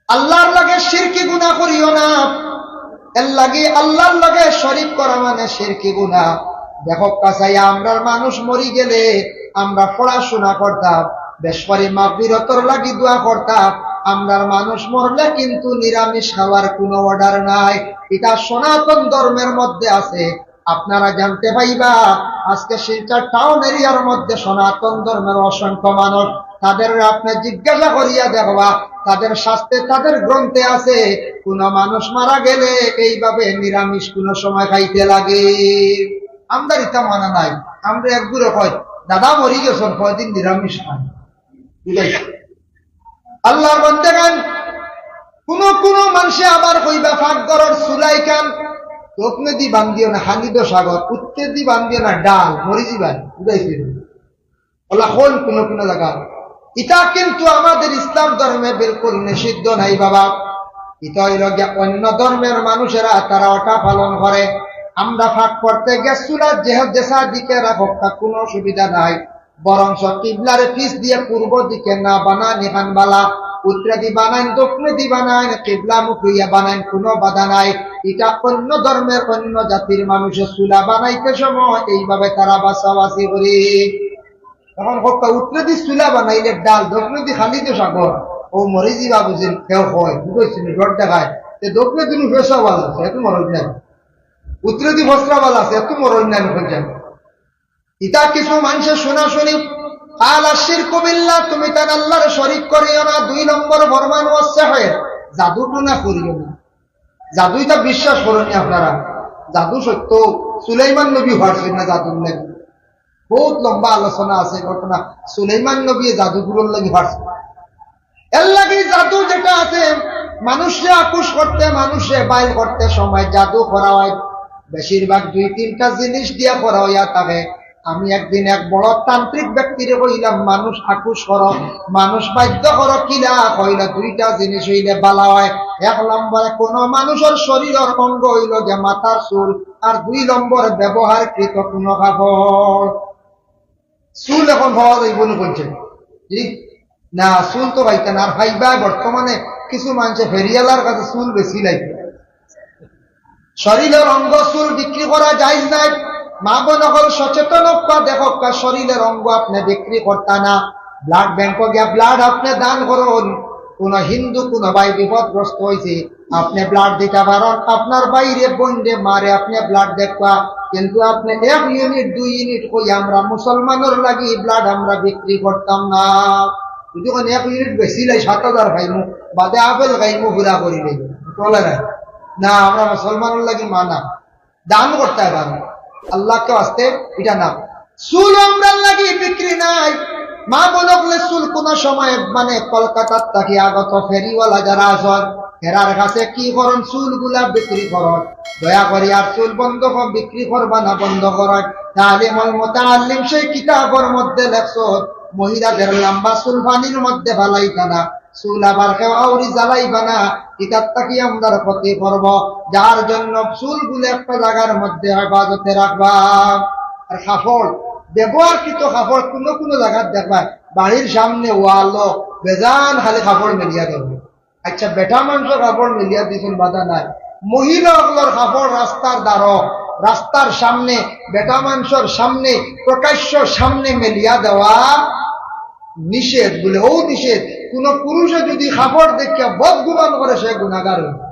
A: আল্লাহর লগে শিরকি গুনাহ করিও না। এর লাগে আল্লাহর লগে শরীক করা মানে শিরকি গুনাহ। দেখো কাছাইয়া আমরার মানুষ মরি গেলে আমরা পড়াশোনা করতাম, বেশরি মাগফিরাতের লাগি দোয়া করতাম। আমরার মানুষ মরলে কিন্তু নিরামিষ খাওয়ার কোনো অর্ডার নাই। এটা সনাতন ধর্মের মধ্যে আছে। আপনারা জানতে পাইবা আজকে শিলচর টাউন এরিয়ার মধ্যে সনাতন ধর্মের অসংখ্য মানুষ, তাদের আপনি জিজ্ঞাসা করিয়া দেখবা, তাদের শাস্ত্রে তাদের গ্রন্থে আছে কোন মানুষ মারা গেলে এইভাবে নিরামিষ কোন সময় খাইতে লাগে। আমরা এটা মানা নাই। আমরা একগুলো কয় দাদা মরি গেছেন, কয়দিন নিরামিষ খান। আল্লাহর বান্দাগণ, কোন মানুষে আবার কইবা ফাঁক ঘরের চুলাই খান, তোকনে দি বান্ধিও না হানিদ সাগর, উত্তে দি বান্ধিও না ডাল, মরি যাবেন। বুঝাইছিল ওলা হল কোন জায়গা। এটা কিন্তু আমাদের ইসলাম ধর্মে বিলকুল নিষিদ্ধ নাই বাবা। এটা হইল গিয়া অন্য ধর্মের মানুষেরা তারা ওটা পালন করে। আমরা ফাঁক করতে গ্যাস চুলার যেসা দিকে রাখো কোনো অসুবিধা নাই, বরঞ্চ কিবলার পিছ দিয়ে পূর্ব দিকে না বানান এখান বালা, উত্তরে দি বানান, দক্ষিণে দি বানান, কিবলা মুখিয়া বানান, কোনো বাধা নাই। এটা অন্য ধর্মের অন্য জাতির মানুষের চুলা বানাইতে সময় এইভাবে তারা বাসাবাসি করি। তখন হত্যা উত্তরে দি চুলা বানাইলে ডাল, দক্ষিণে দি খালি তো সাগর, ও মরি যাবা বুঝিন কেউ হয় বুঝেছিল ডর দেখায়। দক্ষিণে দিন ফেসা ভালো আছে, এত মরণ নাই। উত্তরে দি ফসরা ভালো আছে, এত মরণ নাই। ইটা কিছু মানুষের শোনা শুনি আলা শিরকু বিল্লাহ, তুমি তার আল্লাহর শরীক করিও না। 2 নম্বর ফরমান ওয়াসসাহির, জাদু টুনা করিও না। জাদুইটা বিশ্বাস করেন আপনারা, জাদু সত্য। সুলাইমান নবী হওয়ার না জাদুর লাগে বহুত লম্বা আলোচনা আছে ঘটনা। সুলাইমান নবী জাদুগুলোর লাগে হওয়ার, এর লাগে জাদু যেটা আছে মানুষে আকুশ করতে, মানুষে বাইল করতে সময় জাদু করা হয় বেশিরভাগ 2-3টা জিনিস দিয়া করা হইয়া থাকে। আমি একদিন এক বড় তান্ত্রিক ব্যক্তিরে কইলাম, মানুষ আকুশ করো, মানুষ বাধ্য করো, কিলা কইলা 2টা জিনিস হইলে বালা হয়। 1 নম্বরে কোন মানুষের শরীরের অঙ্গ হইল যে মাথার চুল, আর 2 নম্বর ব্যবহারকৃত কোন কাপড়। চুল এখন হওয়া যাইব না বলছেন, ঠিক না? চুল তো পাইতেন আর ভাইবা বর্তমানে কিছু মানুষে ফেরিয়ালার কাছে চুল বেশি লাগবে। শরীরের অঙ্গ চুল বিক্রি করা জায়েজ নাই। মা বোন সকল সচেতন দেখো, শরীরের অঙ্গ আপনি বিক্রি করতে না। ব্লাড ব্যাংক গিয়া ব্লাড আপনি দান করুন। কোন হিন্দু কোন ভাই বিপদগ্রস্ত হয়েছে, আপনি ব্লাড দিতে পারেন। আপনার বাইরে বন্ডে মারে আপনি ব্লাড দেখবা, কিন্তু আপনি 1 ইউনিট 2 ইউনিট কই আমরা মুসলমানের লাগি ব্লাড আমরা বিক্রি করতাম না। যদি 1 ইউনিট বেশি লাই 7000 খাইমু, বাদে আপেল খাইমু, ঘুরা করি নেই চলে না। আমরা মুসলমানের লাগি মানা দান করতে পারেন। আল্লাহকে আসতে এটা না। চুল আমরা লাগি বিক্রি নাই। মা বললে চুল কোন সময় মানে কলকাতার থাকি আগত ফেরিওয়ালা যারা আছেন হেরার কাছে কি করন, চুল গুলা বিক্রি করন। দয়া করি আর চুল বন্ধ বিক্রি করবা না, বন্ধ করেন। তালিমুল মুতাআল্লিম সেই কিতাবের মধ্যে লেখছ মহিলাদের লম্বা চুল পানির মধ্যে ফালাইতা না, চুল আবার কেউ আউরি জ্বালাইবা না। কিতাব থাকি আমরা ক্ষতি করব, যার জন্য চুল গুলো একটা জায়গার মধ্যে হেফাজতে রাখবা। আর কাপড় ব্যবহারকৃত কাপড় কোনো কোনো জায়গায় দেখবা বাড়ির সামনে ওয়ালো বেজান খালি কাপড় মিলিয়া দেবে। আচ্ছা বেটা মানুষ কাপড় মিলিয়া দিচ্ছেন বাধা নাই, মহিলাগুলোর কাপড় রাস্তার দ্বারা রাস্তার সামনে বেটা মানুষের সামনে প্রকাশ্য সামনে মেলিয়া দেওয়া নিষেধ বলে ও নিষেধ। কোন পুরুষে যদি কাপড় দেখিয়া বদগুমান করে সে গুনাহগার হইবে।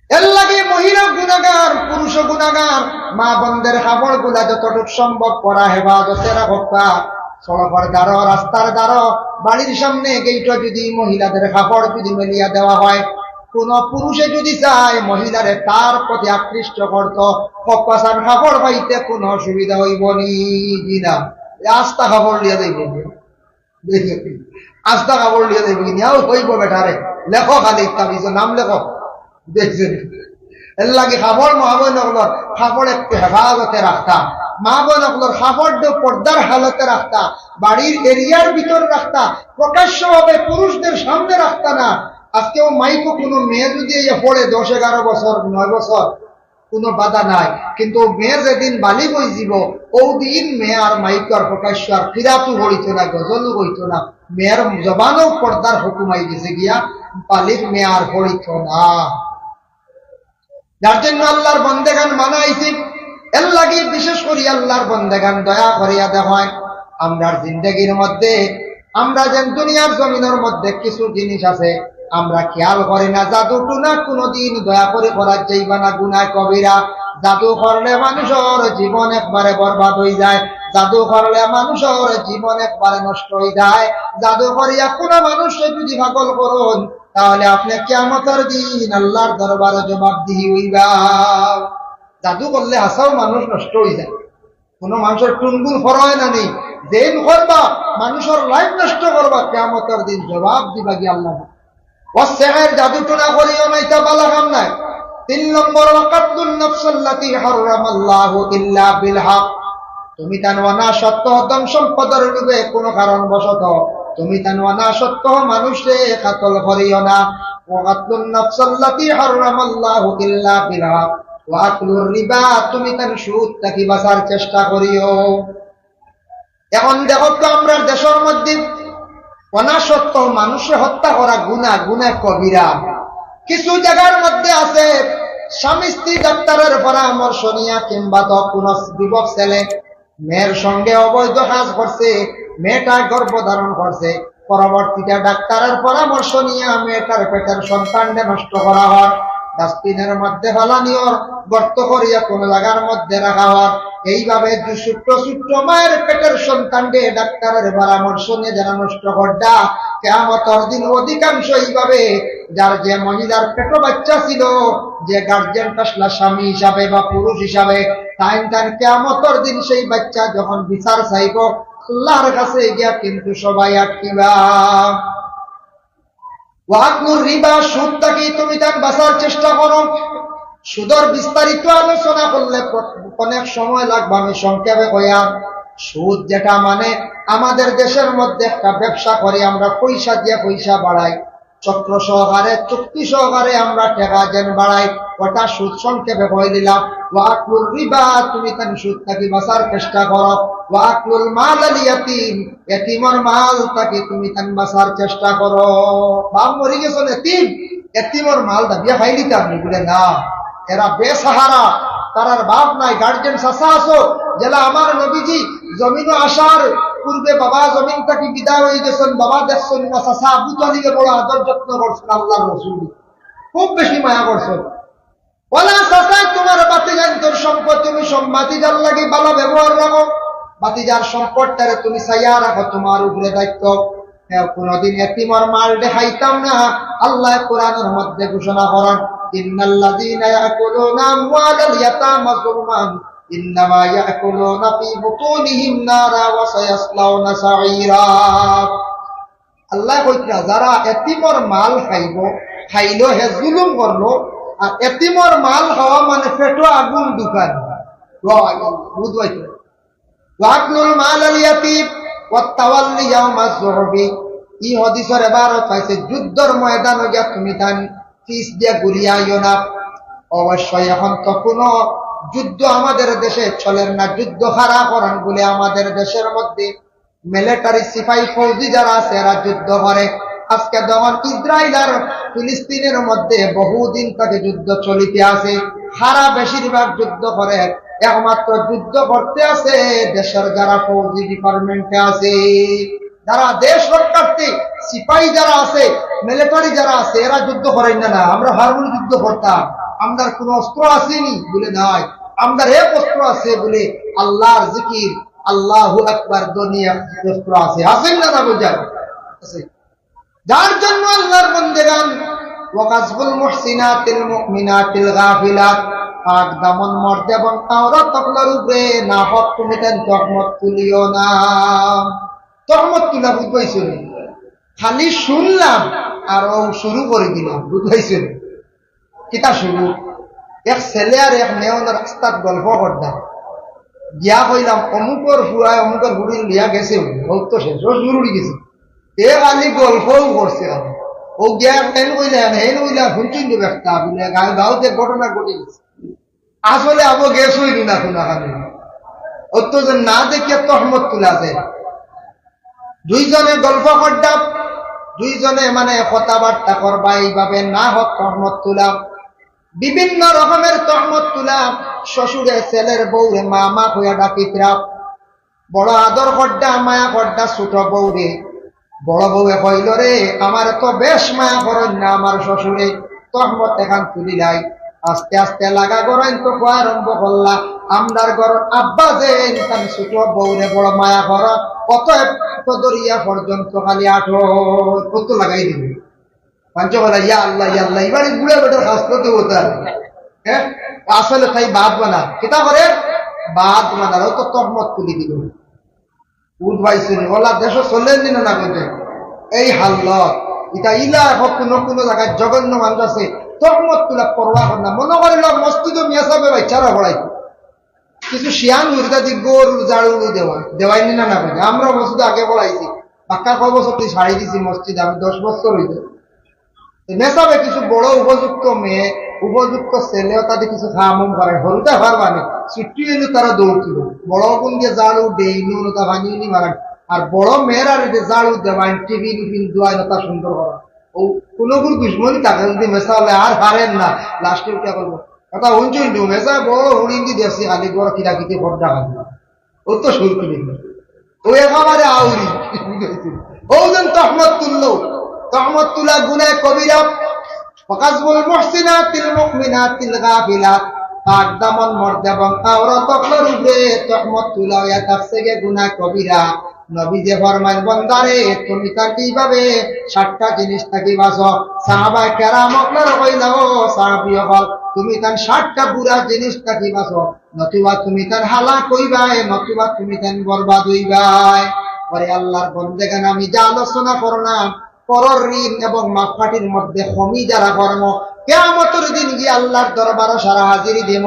A: এর লাগে মহিলা গুনাহগার, পুরুষ গুনাহগার। মা বোনদের কাপড় গুলা যতটুকু সম্ভব করা হেফাজতে রাখবা। সড়কের দ্বারা রাস্তার দ্বারা বাড়ির সামনে গেইটা যদি মহিলাদের কাপড় যদি মেলিয়া দেওয়া হয়, কোন পুরুষে যদি চায় মহিলারে তার প্রতি আকৃষ্ট করত, কপাসার কাপড় পাইতে কোন অসুবিধা হইব নি না। আস্তা কাপড় লিয়া যাইব, আস্তা কাপড় লিয়া যাইব কিনাও হইব বেটারে। লেখো খালি তাবিজ নাম লেখো দেখছেন। এর লাগে কাপড় মা বোনগুলোর কাপড় একটু হেফাজতে রাখতা, মা বোনগুলোর কাপড় পর্দার হালতে রাখতা, বাড়ির এরিয়ার ভিতর রাখতা, প্রকাশ্য ভাবে পুরুষদের সামনে রাখতা না। আজকেও মাইকো কোনো মেয়ে যদি পড়ে 10-11 বছর 9 বছর কোনো বাধা নাই, কিন্তু মেয়ে যেদিন বালিগ হয়ে যাব ও দিন মেয়ে আর মাইক আর প্রকাশ্য আর ফিরাতু হইত না, গজলও হইত না। মেয়ের জবানও পর্দার হুকুম আই গেছে গিয়া, বালিগ মেয়ে আর হইত না। যার জন্য আল্লাহর বন্দেগান মানাইছি। এর লাগে বিশেষ করে আল্লাহর বন্দেগান দয়া করিয়া দেখেন আমরার জিন্দগির মধ্যে আমরা যেন দুনিয়ার জমিনের মধ্যে কিছু জিনিস আছে আমরা খেয়াল করি না। জাদু টুনা কোনদিন দয়া করে করার যাইবা না, গুনাহ কবিরা। জাদু করলে মানুষের জীবন একবারে বরবাদ হয়ে যায়, জাদু করলে মানুষের জীবন একবারে নষ্ট হয়ে যায়। জাদু করিয়া কোন মানুষকে যদি পাগল করুন তাহলে আপনি কিয়ামতের দিন আল্লাহর দরবারে জবাবদিহি হইবা। জাদু করলে হাসাও মানুষ নষ্ট হয়ে যায়, কোন মানুষের টুনগুন ফরয় না নেই। যেন করবা মানুষের লাইফ নষ্ট করবা, কিয়ামতের দিন জবাব দিবা গিয়ে আল্লাহ। ওয়াসেহের জাদু টুনা করিও না, এটা বালা কাম নাই। 3 নম্বর ওয়াকাতুন নাফসাল্লাতী হারামাল্লাহু ইল্লা বিল হক। তুমি তানওয়ানা সত্য ধন সম্পদের লোভে কোন কারণ বশত তুমি তানওয়ানা সত্য মানুষে কাতল করিও না। ওয়াকাতুন নাফসাল্লাতী হারামাল্লাহু ইল্লা বিল হক ওয়া আকলুর রিবা। তুমি তান সুদ থেকে বাঁচার চেষ্টা করিও। এখন দেখো তো আমরা দেশের মধ্যে অনাসত্য মানুষে হত্যা করা গুনাহ কবিরা। কিছু জায়গার মধ্যে আছে স্বামী স্ত্রী ডাক্তারের পরামর্শ নিয়া কিংবা তো কোন যুবক ছেলে মেয়ের সঙ্গে অবৈধ কাজ করছে, মেয়েটা গর্ভধারণ করছে, পরবর্তীতে ডাক্তারের পরামর্শ নিয়ে মেয়েটার পেটের সন্তানকে নষ্ট করা হয়, ডাস্টবিনের মধ্যে ফেলানিওর গর্ত করিয়া কোন জায়গার মধ্যে রাখা হয়। এইভাবে ছোট্ট ছোট্ট মায়ের পেটের সন্তানকে ডাক্তারের পরামর্শ নিয়ে যারা নষ্ট করডা, কিয়ামতের দিন অধিকাংশ এইভাবে যার যে মহিলার পেট বাচ্চা ছিল, যে গার্জিয়ান আসলা স্বামী হিসাবে বা পুরুষ হিসাবে, তাই কিয়ামতের দিন সেই বাচ্চা যখন বিচার চাইব আল্লাহর কাছে গিয়া কিন্তু সবাই আটকিবা। ওয়াকুর রিবা, সুদ থেকে তুমি তার বাঁচার চেষ্টা করো। সুদের বিস্তারিত আলোচনা করলে অনেক সময় লাগবে, আমি সংক্ষেপে কইয়া। সুদ যেটা মানে আমাদের দেশের মধ্যে একটা ব্যবসা করে আমরা পয়সা দিয়ে পয়সা বাড়াই, চক্র সহকারে চুক্তি সহকারে আমরা টাকা যেন বাড়াই, ওটা সুদ সংক্ষেপে কই দিলাম। ওয়াকুর রিবা, তুমি তার সুদ থেকে বাঁচার চেষ্টা করো। ওয়াকুল মাল আল ইয়াতীম, এতিমের মাল থেকে তুমি তার বাঁচার চেষ্টা করো। বাপ মরে গেছে এতিম, এতিমের মাল দাবিয়া খাইলি তা আপনি বলে না, এরা বেসাহারা, তারার বাপ নাই, গার্জেন চাচা আসো। জেলা আমার নবীজি জমিন আসার পূর্বে বাবা জমিন থেকে বিদায় হয়ে গেছেন, বাবা দেখছেন না, চাচা আবু তালিবে বড় আদর যত্ন করছেন, আল্লাহর রাসূল খুব বেশি মায়া করছেন। বলা চাচা তোমার বাতিজান তোর সম্পদ, তুমি বাতিজার লাগে ভালো ব্যবহার রাখো, বাতিজার সম্পদটারে তুমি চাইয়া রাখো, তোমার উপরে দায়িত্ব। কোনদিন এতিমের মাল দেখাইতাম না। আল্লাহ কোরআনের মধ্যে ঘোষণা করেন, ইন্নাল্লাযীনা ইয়াকুলুনা আমওয়ালাল ইয়াতামা যুলমান ইন্নামা ইয়াকুলুনা ফি বুতুনিহিম নারা ওয়া সায়াসলাউনা সাঈরা। আল্লাহ কইতরা যারা এতিমর মাল খাইলো হে জুলুম করলো, আর এতিমর মাল খাওয়া মানে পেটো আগুন ঢুকান। বুঝবাইছো? ওয়াকলুল মাল আল ইয়াতীম ওয়া তাওয়াল্লি ইয়াওমাজ যুহবি। ই হাদিসের ইবারত পাইছে যুদ্ধর ময়দানে গিয়া তুমি তান পিছ দিয়া ঘুরিয়াইও না। অবশ্যই এখন তো কোনো যুদ্ধ আমাদের দেশে চলেন না, যুদ্ধ খারাপ করেন বলে আমাদের দেশের মধ্যে মিলিটারি সিপাহী ফৌজি যারা আছে এরা যুদ্ধ করে। আজকে যখন ইসরায়েল আর ফিলিস্তিনের মধ্যে বহুদিন থেকে যুদ্ধ চলিতে আছে, সারা বেশিরভাগ যুদ্ধ করে, একমাত্র যুদ্ধ করতে আছে দেশের যারা ফৌজি ডিপার্টমেন্টে আছে, যারা দেশ রক্ষার্থী সিপাহী যারা আছে, মিলিটারি যারা আছে, এরা যুদ্ধ করেন না। আমরা হারমোনি যুদ্ধ করতাম, আমাদের কোন অস্ত্র আসেনি বলে নয়, আমাদের এক অস্ত্র আছে বলে আল্লাহর জিকির, আল্লাহু আকবার দুনিয়া অস্ত্র আছে, আছেন না? না বুঝার আছে, যার জন্য আল্লাহর বন্দেগান ওয়াকাসবুল মুহসিনাতিল মুমিনাতিল গাফিলাত, পাক দামন মর্দে এবং আওরাত তকলার উপরে না হক তুমি তেন তহমত তুলিও না। তহমত তুলা বুঝবাইছো? খালি শুনলাম আর ও শুরু করে দিলাম, বুঝবাইছো? কিতা শুরু? এক ছেলে আর এক মেয়ে রাস্তার গল্প করতাম, গিয়া কইলাম অমুকর ফুয়ায় অমুকর বুড়ি লিয়া গেছে, হোক তো শেষ জরুরি গেছে, এ খালি গল্পও করছে। ও গিয়া হেন কইলাম হেন কইলাম শুনছি একটা বলে গাঁওতে ঘটনা ঘটে গেছে, আসলে আবো গেছ হইল না কোনা খালি অত না দেখিয়া তহমত তুলা যায়। দুইজনে গল্প করতাম, দুইজনে মানে কথাবার্তা করবা, এইভাবে না হোক তহমত তুলাম, বিভিন্ন রকমের তহমত তুলাম। শ্বশুরে ছেলের বউরে মামা হইয়া ডাকিতরা, বড় আদর করডা মায়া করডা ছোট বউরে। বড় বউয়ে কইল রে আমার তো বেশ মায়া করেন না আমার শ্বশুরে, তহমত এখন তুলিলাই। আস্তে আস্তে লাগা করেন তো আরম্ভ করলা, আমরার ঘর আব্বা যে ছোট বউরে বড় মায়া করা, অতএব দরিয়া পর্যন্ত খালি আঠো কত লাগাই দিল পাঞ্চবেলা, ইয়া আল্লাহ ইয়া আল্লাহ। এবারে বুড়ে বেটার হাসতে হতে হ্যাঁ, আসলে তাই বাদ বানা কেটা করে বাদ বানার তো তহমত তুলি দিল। বুঝবাইছে ওলা দেশ চলেন দিন না বলতে এই হাল্ল এটা ইলা হোক কোনো জায়গায় জঘন্য মানুষ আছে, তহমত তুলা পরোয়া কর না। মনে করিল মসজিদ মিয়া সাহেব বাচ্চারা পড়াইতো, কিছু শিয়ান উর্দা দি গরু জাড়ু দেওয়াইনি না না বলছে। আমরা মসজিদে আগে পড়াইছি, বাক্কা 6 বছর তুই ছাড়ি দিছি মসজিদ, আমি 10 বছর হইতে মেসাবে কিছু বড় উপযুক্ত মেয়ে উপযুক্ত ছেলেও তাদের কিছু খামুম করে হলুদা পারবানি ছুটি এলো তারা দৌড়ছিল, বড় কোন দিয়ে জাড়ু দেইনি তা ভাঙিনি মারান, আর বড় মেয়েরা জাড়ু দেওয়াই টিভি টিফিন দোয়াই তা সুন্দর করা। ও কোনো কোনো দুশ্মনী তাকে যদি মেসা হলে আর হারেন না, লাস্টে উঠা করবো কথা উঞ্চই দু মেসা বড় হুড়িন্দি দেশি আলি বড় কিরাকিতে বড্ডা খালি ও তো শুরু করি ও একেবারে আউরি। ও যেন তহমত তুললো, তহমত তুলা গুনাহ কবিরা। ওয়াকাসবুল মুহসিনাতিল মুমিনাতিল গাফিলাত, পাক দামন মর্দে এবং আওরাত তকলার উপরে তহমত তুলা ইয়া তাফসিরে গুনাহ কবিরা। নবী যে ফরমান বন্দারে তুমি তার কিভাবে 7টা জিনিস থাকি বাঁচো। সাহাবায়ে কেরাম আপনারা কইলা ও সাহাবী হল তুমি তার 7টা বুড়া জিনিস থাকি বাঁচো, নতুবা তুমি তার হালাক হইবাই, নতুবা তুমি তার বরবাদ হইবাই। পরে আল্লাহর বন্দেগান আমি যা আলোচনা করলাম পরর ঋণ এবং মাফাটির মধ্যে খমি যারা কর্ম, কিয়ামতের দিন গিয়ে আল্লাহর দরবারে সারা হাজিরি দেব।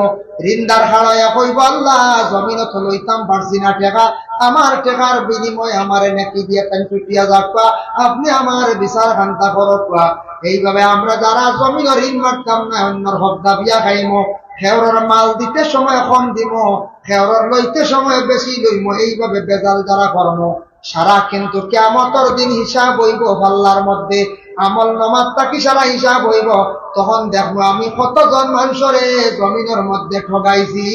A: ঋণদার হারায়া কইব আল্লাহ জমিনত লইতাম পারছি না টাকা, আমার টাকার বিনিময়ে আমার নাকি দিয়ে 50,000 আপনি আমার বিচার খান্তা করবা। এইভাবে আমরা যারা জমিন ঋণ মারতাম না অন্যর হক দাবিয়া খাইম, খেওরের মাল দিতে সময় কম দিব, খেওরের লইতে সময় বেশি লইম, এইভাবে বেজাল যারা কর্ম সারা কিন্তু কিয়ামতের দিন হিসাব হইব আল্লাহর মধ্যে। আমল নামাজটা কি সারা হিসাব হইব, তখন দেখবো আমি কতজন মানুষরে জমিনের মধ্যে ঠগাইছি।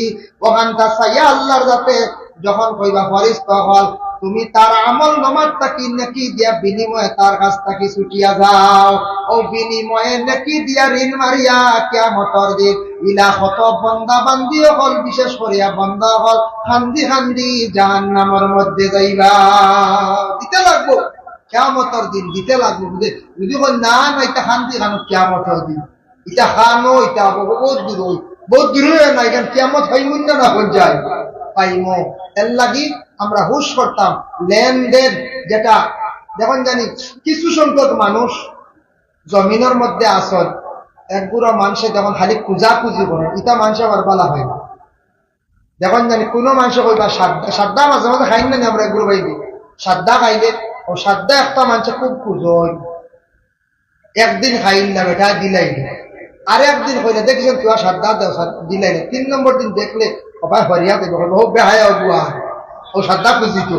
A: ওখানটা চাইয়া আল্লাহর যাতে যখন কইবা ফরিস্তা হল তুমি তার আমল নামাজটা কি নাকি দিয়া বিনিময়ে তার কাছ থেকে ছুটিয়া যাও, ও বিনিময়ে নাকি দিয়া ঋণ মারিয়া কিয়ামতের দিন ইলা কত বন্দা বান্দি হল, বিশেষ করিয়া বন্দা হল খান্দি খান্দি জাহান্নামের মধ্যে যাইবা। দিতে লাগবো কিয়ামতের দিন, দিতে লাগবো। যদি বল না না এটা খান্দি খানো কিয়ামতের দিন, এটা খানো এটা বহুত দূর বহুত দূরে না, এখানে কিয়ামত হইমুন না হয়ে যায় পাইমো। এর লাগি আমরা হুশ করতাম লেনদেন যেটা দেখুন জানি কিছু সংখ্যক মানুষ জমিনের মধ্যে আসন একগুড়ো মানুষে যখন খালি পূজা পুজি করেন ইটা মানুষ আবার বলা হয় না। দেখুন জানি কোনো মানুষ কইবা সাদ্দা মাঝে মাঝে খাইন না আমরা একগুলো বাইদি সাদ্দা খাইলে ও সাদ্দা একটা মানুষে খুব পুজোয় একদিন খাইল না বেটা দিলাই না, আর একদিন কইলে দেখছেন তুই সাদ্দা দেও দিলাই না, 3 নম্বর দিন দেখলে সবাই হরিয়া দেবে বহু বেহায়া বুয়া ও সাদ্দা খুঁজি তো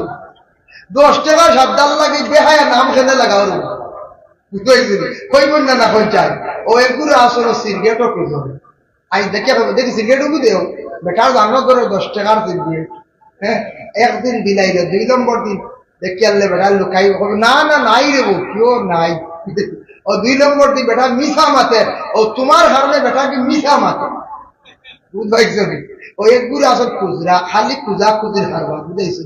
A: 10 টাকা সাদ্দার লাগে বেহায়া নাম খেলে লাগাও কইব না না কই চাই ও একগুলো আসলে সিগারেটও খুঁজো আই দেখে দেখি সিগারেটও দেও বেটার দামও করে 10 টাকার সিগারেট। হ্যাঁ, একদিন দিলাইলে 2 নম্বর দিন দেখি আনলে বেটা লুকাই না না নাই রেবো কেউ নাই ও 2 নম্বর দিন বেটা মিশা মাতে ও তোমার কারণে বেটা কি মিশা মাতে বুঝাইছো ও একগুলো আসল খুচরা খালি পূজা খুঁজির কারবার বুঝাইছো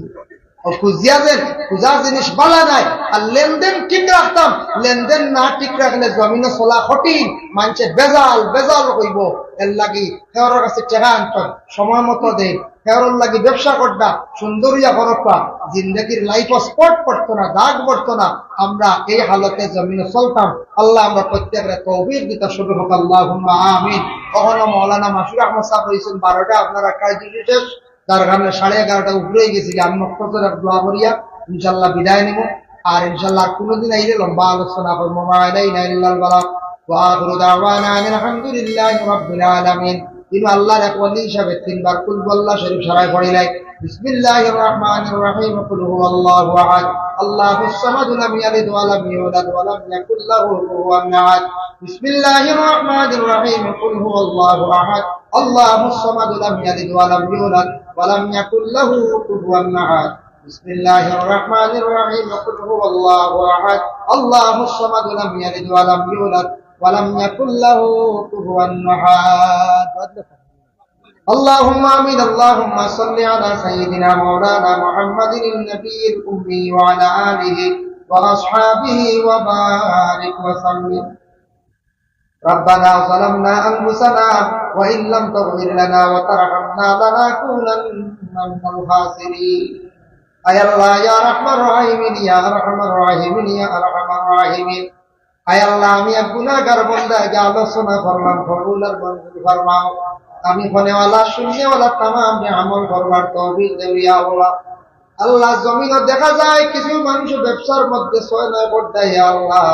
A: ও খুঁজিয়া যে পূজার জিনিস বালা নাই আর লেনদেন ঠিক রাখতাম, লেনদেন না ঠিক রাখলে জমিনে চলা কঠিন, মানুষে বেজাল বেজাল হইব। এর লাগি হেওয়ার কাছে টেকা আনতাম সময় মতো দেয়, হেওয়ার লাগি ব্যবসা করতা সুন্দরিয়া করতা, জিন্দগির লাইফ স্পট পড়তো না, দাগ পড়তো না, আমরা এই হালতে জমিনে চলতাম। আল্লাহ আমরা প্রত্যেকের তৌফিক দিতে শুরু হোক, আল্লাহুম্মা আমিন। কখনো মৌলানা মাসুর আহমদ সাহেব রয়েছেন 12টা, আপনারা কাজ শেষ তার কারণে 11:30 উপরে গেছি, আমি মক্তসর দোয়া করিয়া ইনশাল্লাহ বিদায় নিব। আর ইনশাল্লাহ কোনদিন আইলে লম্বা আলোচনা করবো। মা আলাইনা ইল্লাল বালাগ ওয়া আখিরু দাওয়ানা আলহামদুলিল্লাহি রাব্বিল আলামিন। তিনি আল্লাহর এক ওলি হিসাবে 3 বার কুল আল্লাহ শরীফ সারাই পড়িলাই। বিসমিল্লাহির রহমানির রহিম, কুল হুয়াল্লাহু আহাদ, আল্লাহুস সামাদ, লাম ইয়ালিদ ওয়া লাম ইউলাদ ওয়া লাম ইয়াকুল লাহু কুফুওয়ান আহাদ। বিসমিল্লাহির রহমানির রহিম, কুল হুয়াল্লাহু আহাদ, আল্লাহুস সামাদ, লাম ইয়ালিদ ওয়া লাম ইউলাদ ওয়া লাম ইয়াকুল লাহু কুফুওয়ান আহাদ। বিসমিল্লাহির রহমানির রহিম, কুল হুয়াল্লাহু আহাদ, আল্লাহুস সামাদ, লাম ইয়ালিদ ওয়া লাম ইউলাদ ওয়া লাম ইয়াকুল লাহু কুফুওয়ান আহাদ। اللهم آمين. اللهم صل على سيدنا مولانا محمد النبي الأمي وعلى آله وأصحابه وبارك وسلم. ربنا ظلمنا أنفسنا وإن لم تغفر لنا وترحمنا لنكونن من الخاسرين. أي الله يا أرحم الراحمين يا أرحم الراحمين يا أرحم الراحمين. أي الله আমি এক গুনাহগার বান্দা, যা আলোচনা করলাম কবুল আর মঞ্জুর ফরমাও। আমি ফনেওয়ালা শুননেওয়ালা তামাম আমল করবার তৌফিক দেও ইয়া আল্লাহ। আল্লাহ জমিনে দেখা যায় কিছু মানুষ ব্যবসার মধ্যে 6-9 করতে, ইয়া আল্লাহ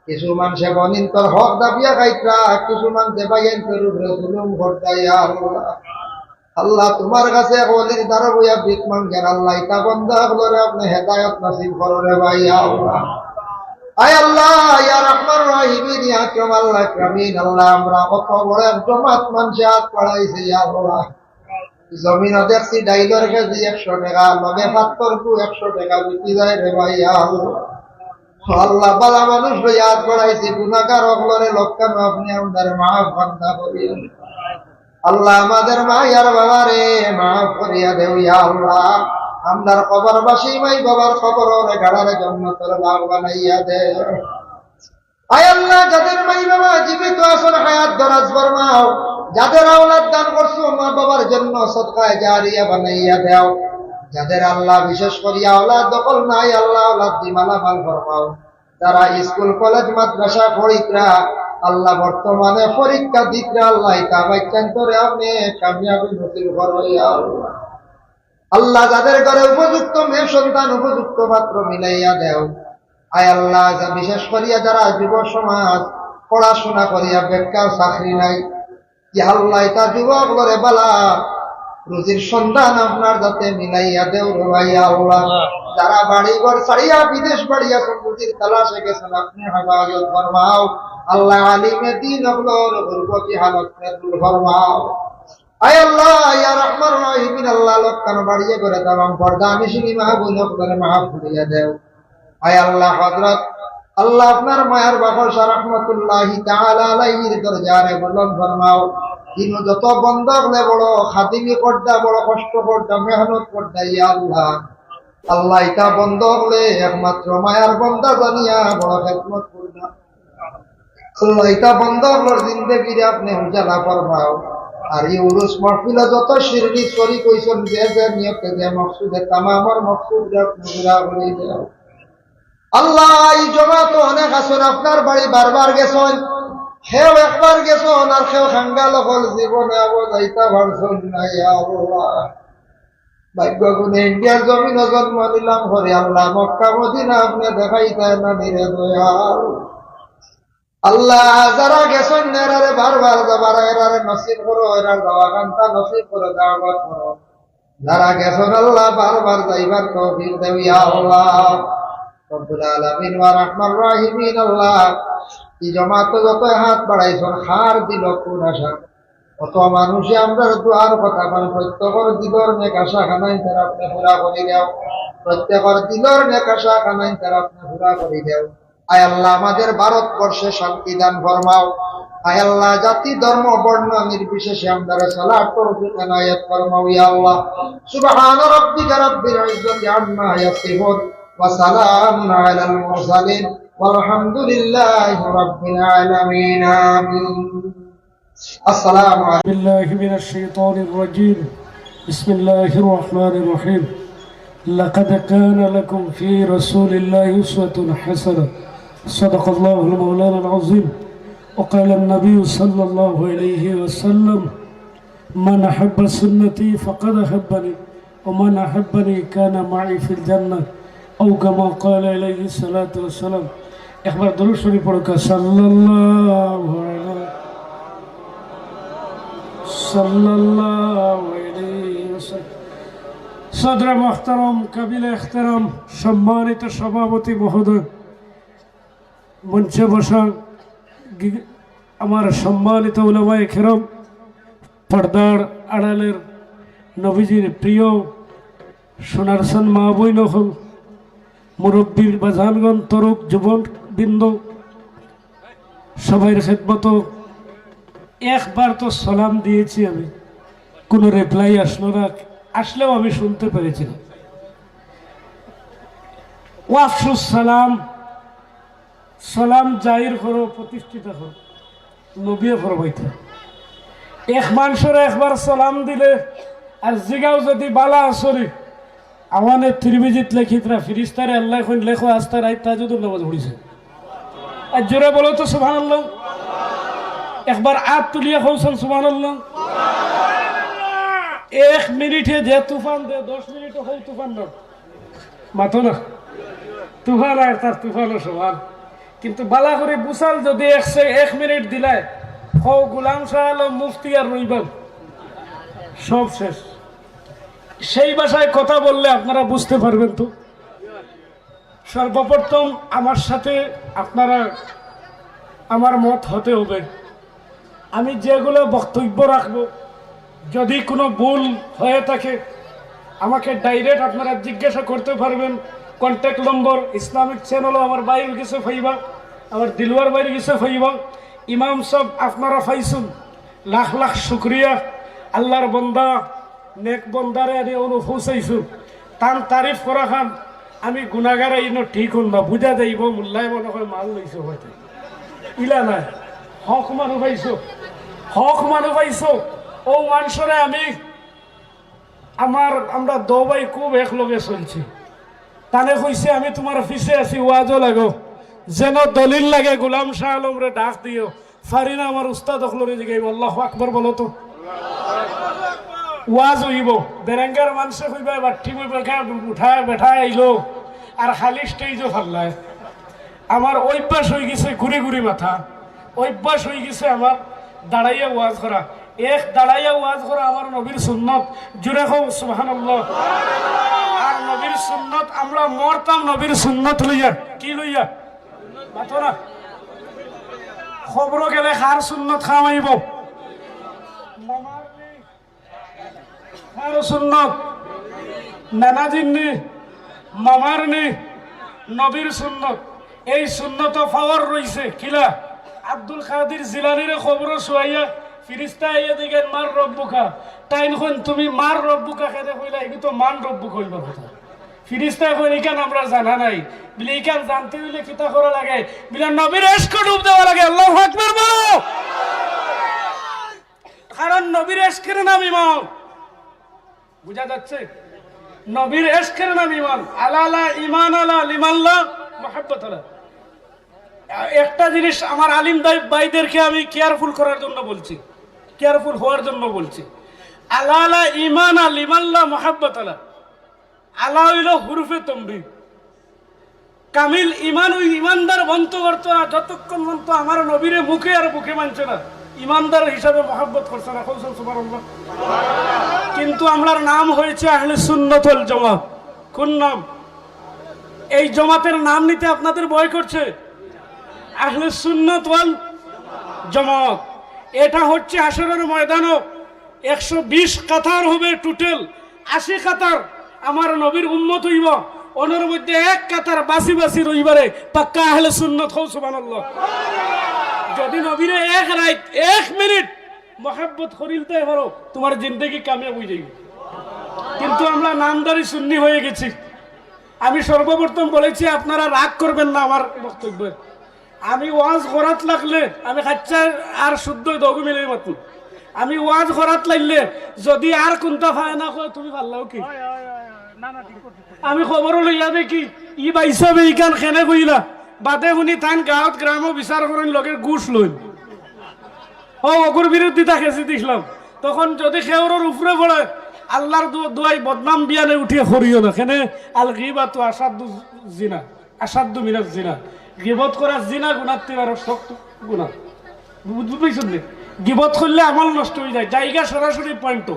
A: কিছু মানুষে বনিন তোর হক দাবিয়া খাইতরা, কিছু মানুষে বাইন তোর উপরে জুলুম করতে, ইয়া আল্লাহ। আল্লাহ তোমার কাছে ওলির দ্বারা বইয়া ভিক মাঙ্গেন, আল্লাহ ইতা বান্দা গুলোরে আপনি হেদায়েত নসিব করো রে ভাই, ইয়া আল্লাহ। আয় আল্লাহ ইয়া রাহমান রাহিমিন ইয়া আকরামাল আকরামিন। আল্লাহ আমরা কত বড় জমাত মানুষ হাত পড়াইছে, ইয়া আল্লাহ জমিনে দেখছি ডাইলর কেজি 100 টাকা, লগে পাত্তর কু 100 টাকা বিক্রি যায় রে ভাই, ইয়া আল্লাহ। আল্লাহ বালা মানুষ হাত পড়াইছে, গুনাহগার হকলরে লক্ষণ আপনি আমাদের মাফ বান্দা করিয়েন। আল্লাহ আমাদের মা আর বাবা রে মাফ করিয়া দেও, ইয়া আল্লাহ। আমদার কবরবাসী মাই বাবার কবরে গাড়ারে জান্নাতের বাগ বানাইয়া দে। আয় আল্লাহ যাদের মাই বাবা জীবিত আছেন হায়াত দরাজ ফরমাও, যাদের আওলাদ দান করছো মা বাবার জন্য সদকায়ে জারিয়া বানাইয়া দাও, যাদের আল্লাহ বিশেষ করিয়া আওলাদ দখল নাই আল্লাহ আওলাদ দি মালামাল ফরমাও, যারা স্কুল কলেজ মাদ্রাসা পড়িতরা আল্লাহ বর্তমানে পরীক্ষা দিতরা আল্লাহ তা বাচ্চান করে আপনি কামিয়াবি নসিব করো, ইয়া আল্লাহ। আল্লাহ যাদের ঘরে উপযুক্ত মেয়ে সন্তান উপযুক্ত পাত্র মিলাইয়া দেও। আয় আল্লাহ বিশেষ করিয়া যারা যুব সমাজ পড়াশোনা করিয়া বেকার চাকরি নাই, ইয়া আল্লাহ তা যুবক করে বালা রুজির সন্ধান আপনার যাতে মিলাইয়া দেও রে ভাই, ইয়া আল্লাহ। যারা বাড়ি ঘর ছাড়িয়া বিদেশ বাড়িয়া রুজির তালাশে গেছেন আপনি হেফাজত ফরমাও। আল্লাহ আলিমে দিন আপনার গুরবতি হালত দূর ফরমাও। আয় আল্লাহ ইয়া রাহমান রাহিমিন। আল্লাহ লক্ষণ বাড়িয়ে করে তামাম পর্দা আমি শুনি মাহবুব করে মাফ করিয়া দেও। আয় আল্লাহ হযরত আল্লাহ আপনার মায়ের বাবার রাহমাতুল্লাহি তাআলা আলাইহির দরজারে বুলন্দ ফরমাও। তিনি যত বন্দা হলে বড় খাদিমি করদা, বড় কষ্ট করদা, মেহনত করদা, ইয়া আল্লাহ। আল্লাহ ইতা বন্ধ হলে একমাত্র মায়ার বন্দা জানিয়া বড় খেদমত করদা। আল্লাহ ইতা বন্ধ হলোর জিন্দেগিরে আপনি উজালা ফরমাও। আর এই উরুস মাহফিলে যত শিরনি শরীক হইছেন যে যে নিয়তে যে মকসুদে তামামর মকসুদ পুরা করে দাও আল্লাহ। এই জমাত অনেক আছেন, আপনার বাড়ি বারবার গেছেন, সেও একবার গেছেন আর সেও খাঙ্গাল হল জীবনে আবো যাইতা পারছেন নাই। আল্লাহ ভাগ্য গুণে ইন্ডিয়ার জমিন জন্ম নিলাম করে আল্লাহ মক্কা মদিনা আপনি দেখাইতেন না নিরে দয়াল। আল্লাহ যারা গেছেন এরারে বারবার যাবার এরারে নসিব করো, এরার যাওয়া কান্তা নসিব করো, দাওয়াত করো। যারা গেছেন আল্লাহ বারবার যাইবার তৌফিক দেও ইয়া আল্লাহ রব্বুল আলামিন ওয়া রাহমান রাহিমিন। আল্লাহ এই জমাত যত হাত বাড়াইছেন হার দিল কোন আশা, কত মানুষে আমরা দুয়ার কথা বল, প্রত্যেকের দিলর নেক আশা খানাই তারা আপনি পুরা করে দেও, প্রত্যেকের দিলর নেক আশা খানাই তারা আপনি পুরা করে দেও। আয় আল্লাহ আমাদের ভারতবর্ষে শান্তি দান ফরমাও। আয় আল্লাহ জাতি ধর্ম বর্ণ নির্বিশেষে আমরা সালাত তৌফিক এনায়েত ফরমাও ইয়া আল্লাহ। সুবহান রাব্বিকা রাব্বিল ইজ্জাতি আম্মা ইয়াসিফুন ওয়া সালামুন আলাল মুরসালিন ওয়ালহামদুলিল্লাহি রাব্বিল আলামিন। আমিন। السلام عليكم.
B: بالله من الشيطان الرجيم. بسم الله الرحمن الرحيم. لقد كان لكم في رسول الله أسوة حسنة. صدق الله المولانا العظيم. وقال النبي صلى الله عليه وسلم: من أحب سنتي فقد أحبني ومن أحبني كان معي في الجنة، أو كما قال عليه الصلاة والسلام. إخبار درود شريف পড়ুক সাল্লাল্লাহু আলাইহি সাল্লাল্লাহু আলাইহি ওয়াসাল্লাম। সদর মুহতারাম, কাবিলে ইহতারাম, সম্মানিত সভাপতি মহোদয়, মঞ্চে বসা আমার সম্মানিত উলামায়ে কেরাম, পর্দার আড়ালের নবীজির প্রিয় সোনারসান মা বোন হল, মুরব্বীর বাজানগণ, তরুক যুবক বৃন্দ, সবাইয়ের খেদমত একবার তো সালাম দিয়েছি আমি, কোনো রিপ্লাই আসলো না, আসলেও আমি শুনতে পেরেছিলাম। ওয়াফসুস সালাম, সালাম জাহির করো, প্রতিষ্ঠিত করো, নবী ফরমাইতে এক মানুষের একবার সালাম দিলে আর জিগাও যদি বালা আসরি আমাদের তিরমিজিত লেখিতরা ফিরিস্তারে আল্লাহ এখন লেখো আস্তা রাইত তাহাজ্জুদের নামাজ পড়িছে। আর জোরে বলো তো সুবহানাল্লাহ। একবার আত তুলিয়া কৌশল সুবহানাল্লাহ। 1 মিনিটে যে তুফান দে 10 মিনিটে হল তুফান না মাতো না, তুফান আর তার তুফানও সমান। কিন্তু বালা করে বুসাল যদি 1 মিনিট দিলায় হও গোলাম শাহ আলম মুফতি আর রইবান সব শেষ। সেই ভাষায় কথা বললে আপনারা বুঝতে পারবেন। তো সর্বপ্রথম আমার সাথে আপনারা আমার মত হতে হবে। আমি যেগুলো বক্তব্য রাখবো যদি কোনো ভুল হয়ে থাকে আমাকে ডাইরেক্ট আপনারা জিজ্ঞাসা করতে পারবেন। কন্ট্যাক্ট নম্বর ইসলামিক চ্যানেলও আমার বাইর গেছে ফাইবা, আমার দিলওয়ার বাইর গেছে ফাইবা। ইমাম সব আপনারা ফাইছুন, লাখ লাখ শুক্রিয়া। আল্লাহর বন্দা নেক বন্দারে আনি অনুপৌঁছাইছুন, তান তারিফ করা খান আমি গুণাগারে ইনো ঠিক হল না, বুঝা যাইব মোল্লায় মনে হয় মাল লইছো হয়তো ইলা নাই। হক মানুষ পাইছো, হক মানুষ পাইছো। ও মানুষরে আমি আমরা দবাই খুব একলগে চলছি। তানে কইছে আমি তোমার পিছে আছি, ওয়াজও লাগো, যেন দলিল লাগে গোলাম শাহ আলমরে ডাক দিও। ফারি না আমার উস্তাদ অখলরে জিগাইব আল্লাহু আকবার বলো তো। ওয়াজ হইব বেরেঙ্গার মানুষে কইবা বাঠি উঠায় বেঠায় আইলো আর খালি স্টেজও ফাল্লায়। আমার অভ্যাস হয়ে গেছে ঘুরে ঘুরে মাথা, অভ্যাস হয়ে গেছে আমার দাঁড়াইয়া ওয়াজ করা। এক দাঁড়াইয়া ওয়াজ করা আমার নবীর সুন্নত, জুড়ে হোক সুবহানাল্লাহ। আর নবীর সুন্নত আমরা মরতাম নবীর সুন্নত লইয়া। কি লইয়া মাথো না খবর গেলে খার সুন্নত খাওয়াইব, খার সুন্নত নানাজির নি মামার নি নবীর সুন্নত। এই সুন্নত পাওয়ার রইছে কিলা আব্দুল কাদের জিলানির খবর শুয়াইয়া ফিরিস্তা আইয়া দিগেন মার রব্বুকা, তাই নখন তুমি মার রব্বুকা খেতে কইলা, এই তো মান রব্বু কইবার কথা। ফিরিস্তা কই ইকান আমরা জানা নাই, বলে ইকান জানতে হইলে কিতা করা লাগে, বলে নবীর ইশকে ডুব দেওয়া লাগে। আল্লাহু আকবার বলো। কারণ নবীর এশকের নাম ইমান। বুঝা যাচ্ছে? নবীর এশকের নাম ইমান। আলা ইমান আলা লিমাল্লাহ মুহাব্বত আলা। একটা জিনিস আমার আলিম ভাইদেরকে আমি কেয়ারফুল করার জন্য বলছি, কেয়ারফুল হওয়ার জন্য বলছি। আলা ইমান আলা লিমাল্লাহ মুহাব্বত আলা। আলা হইল হুরুফে তমরিদ। কামিল ইমান ওই ইমানদার বন্ত করতো না যতক্ষণ বন্ত আমার নবীরে মুখে আর মুখে মানছে না, ইমানদার হিসাবে মহব্বত করছে না। সুবহানাল্লাহ। কিন্তু আমরার নাম হয়েছে আহলে সুন্নাত ওয়াল জামাত। কোন নাম? এই জামাতের নাম নিতে আপনাদের ভয় করছে? আহলে সুন্নাত ওয়াল জামাত। এটা হচ্ছে হাশরের ময়দানও 120 কাতার হবে, টোটাল 80 কাতার আমার নবীর উম্মত হইব, ওনার মধ্যে এক কাতার বাসি বাসি রইবারে পাক্কা আহলে সুন্নাত হও। সুবহানাল্লাহ। যদি নবীরে এক রাত 1 মিনিট মহব্বত করিলতে পারো, তোমার জিন্দেগি কামিয়াব হয়ে যাবে। কিন্তু আমরা নামদারি সুন্নি হয়ে গেছি। আমি সর্বপ্রথম বলেছি আপনারা রাগ করবেন না আমার বক্তব্য। আমি ওয়াজ করাত লাগলে আমি খাচ্চা আর শুদ্ধ দগু মিলে মাতুন। আমি ওয়াজ করাত লাগলে যদি আর কোনটা পায় না কয় তুমি পারলাও কি, আমি খবর লইয়া দেখি ই বাইসাবে ইকান খেনে কইলা বাদে শুনি তান গাঁৱত গ্রাম বিচার করেন লগে ঘুষ লইন। অগুর বিরোধিতা খেঁচি দিছিলাম। তখন যদি খেউরের উপরে পড়ে আল্লাহর দোয়াই বদনাম বিয়ানে উঠিয়ে করিও না। কেনে আল গিবাতু আসাদু জিনা, আসাদু মিনাজ জিনা। গিবত করা জিনা গুনার থেকে আরো শক্ত গুনাহ। বুঝবেন? গিবত করলে আমল নষ্ট হয়ে যায়। জায়গা সরাসরি পয়েন্ট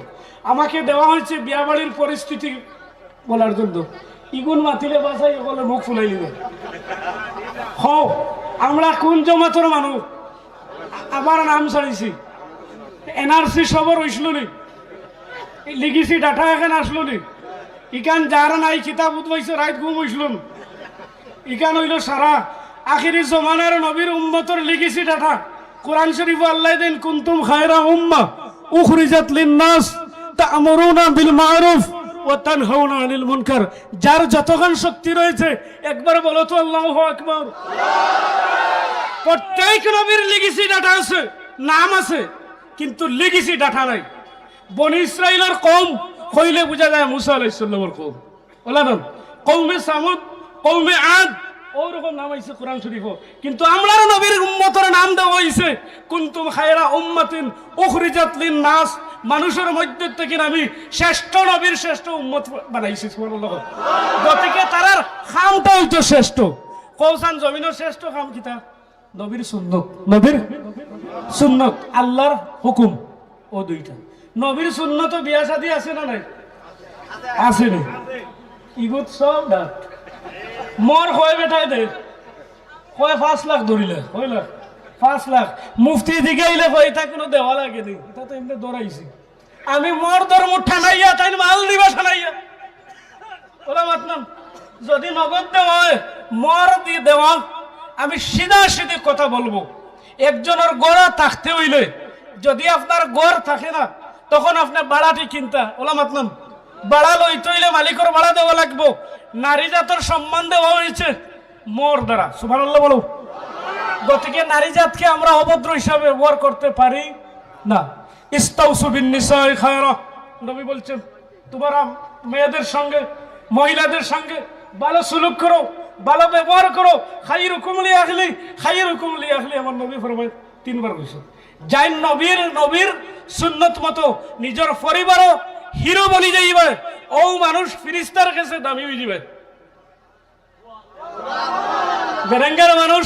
B: আমাকে দেওয়া হয়েছে বিয়া বাড়ির পরিস্থিতি বলার জন্য। ইগুন মাতিলে বাসাই বলে মুখ ফুলাই নিবে। হও আমরা কোন জমাতর মানুষ? আমার নাম ছাড়িছি, এনআরসি সবর হইছিল নি, লিগিছি ডাটা এখানে আসলো নি, ইকান যার নাই কিতাব উদ্বাইছে রাত ঘুম হইছিল, ইকান হইল সারা আখিরি জমানার নবীর উম্মতর লিগিছি ডাটা। কোরআন শরীফ আল্লাহ দেন কুনতুম খায়রা উম্মাহ উখরিজাত লিন-নাস তা'মুরুনা বিল মা'রুফ ওয়া তানহাউনা আনিল মুনকার। যার যতক্ষণ শক্তি রয়েছে একবার বলো তো আল্লাহু আকবার। প্রত্যেক নবীর লিগিসি ডাটা আছে, নাম আছে, কিন্তু লিগিসি ডাটা নাই। বনি ইসরাইলের কওম কইলে বোঝা যায় মুসা আলাইহিস সালামের কওম, বলা না কওমে সামুদ, কওমে আদ, ওরকম নাম আইছে কোরআন শরীফ। কিন্তু আমরার নবীর উম্মতের নাম দেওয়া হইছে কুনতুম খায়রা উম্মাতিন উখরিজাত লিন-নাস। মানুষের মধ্যে থেকে আমি শ্রেষ্ঠ নবীর শ্রেষ্ঠ উম্মত বানাইছি। সুবহানাল্লাহ। গতিকে তারার খামটা হইতো শ্রেষ্ঠ। কৌসান জমিনের শ্রেষ্ঠ খাম কিতা? নবীর সুন্নত। নবীর সুন্নত, আল্লাহর হুকুম, ও দুইটা। নবীর সুন্নত বিয়া শাদী আছে না নাই? আছে না? ইগুত সব ডাক মোর হয় বেটাই দে কয় 5 লাখ ধরিলে হইল 5 লাখ। মুফতি দিগাইলে কয় এটা কোনো দেওয়া লাগে নি, এটা তো এমনি দৌড়াইছি। আমি মোর ধর্ম ঠানাইয়া তাই মাল দিবা ঠানাইয়া ওরা মাতলাম। যদি নগদ দেওয়া হয় মোর দিয়ে দেওয়া, আমি সিধা সিধে কথা বলবো। একজনের গড়া থাকতে হইলে যদি আপনার গড় থাকে না তখন আপনার বাড়াটি কিনতা ওলা মাতলাম। বাড়া লইতে হইলে মালিকের বাড়া দেওয়া লাগবো। নারী জাতের সম্মান দেওয়া হয়েছে মোর দ্বারা। সুবহানাল্লাহ বলো। গতিকে নারী জাতকে আমরা অভদ্র হিসাবে ব্যবহার করতে পারি না। ইস্তাউসু বিন নিসাই খায়রা, নবী বলছেন তোমরা মেয়েদের সঙ্গে মহিলাদের সঙ্গে ভালো সুলুক করো, ভালো ব্যবহার করো। খাইরুকুম লি আহলি, খাইরুকুম লি আহলি, আমার নবী ফরমায় 3 বার কইছে। যাই নবীর সুন্নত মতো নিজের পরিবারও হিরো বনি যাইবে, ও মানুষ ফিরিস্তার কাছে দামি হয়ে যাবে। বেরেঙ্গার মানুষ,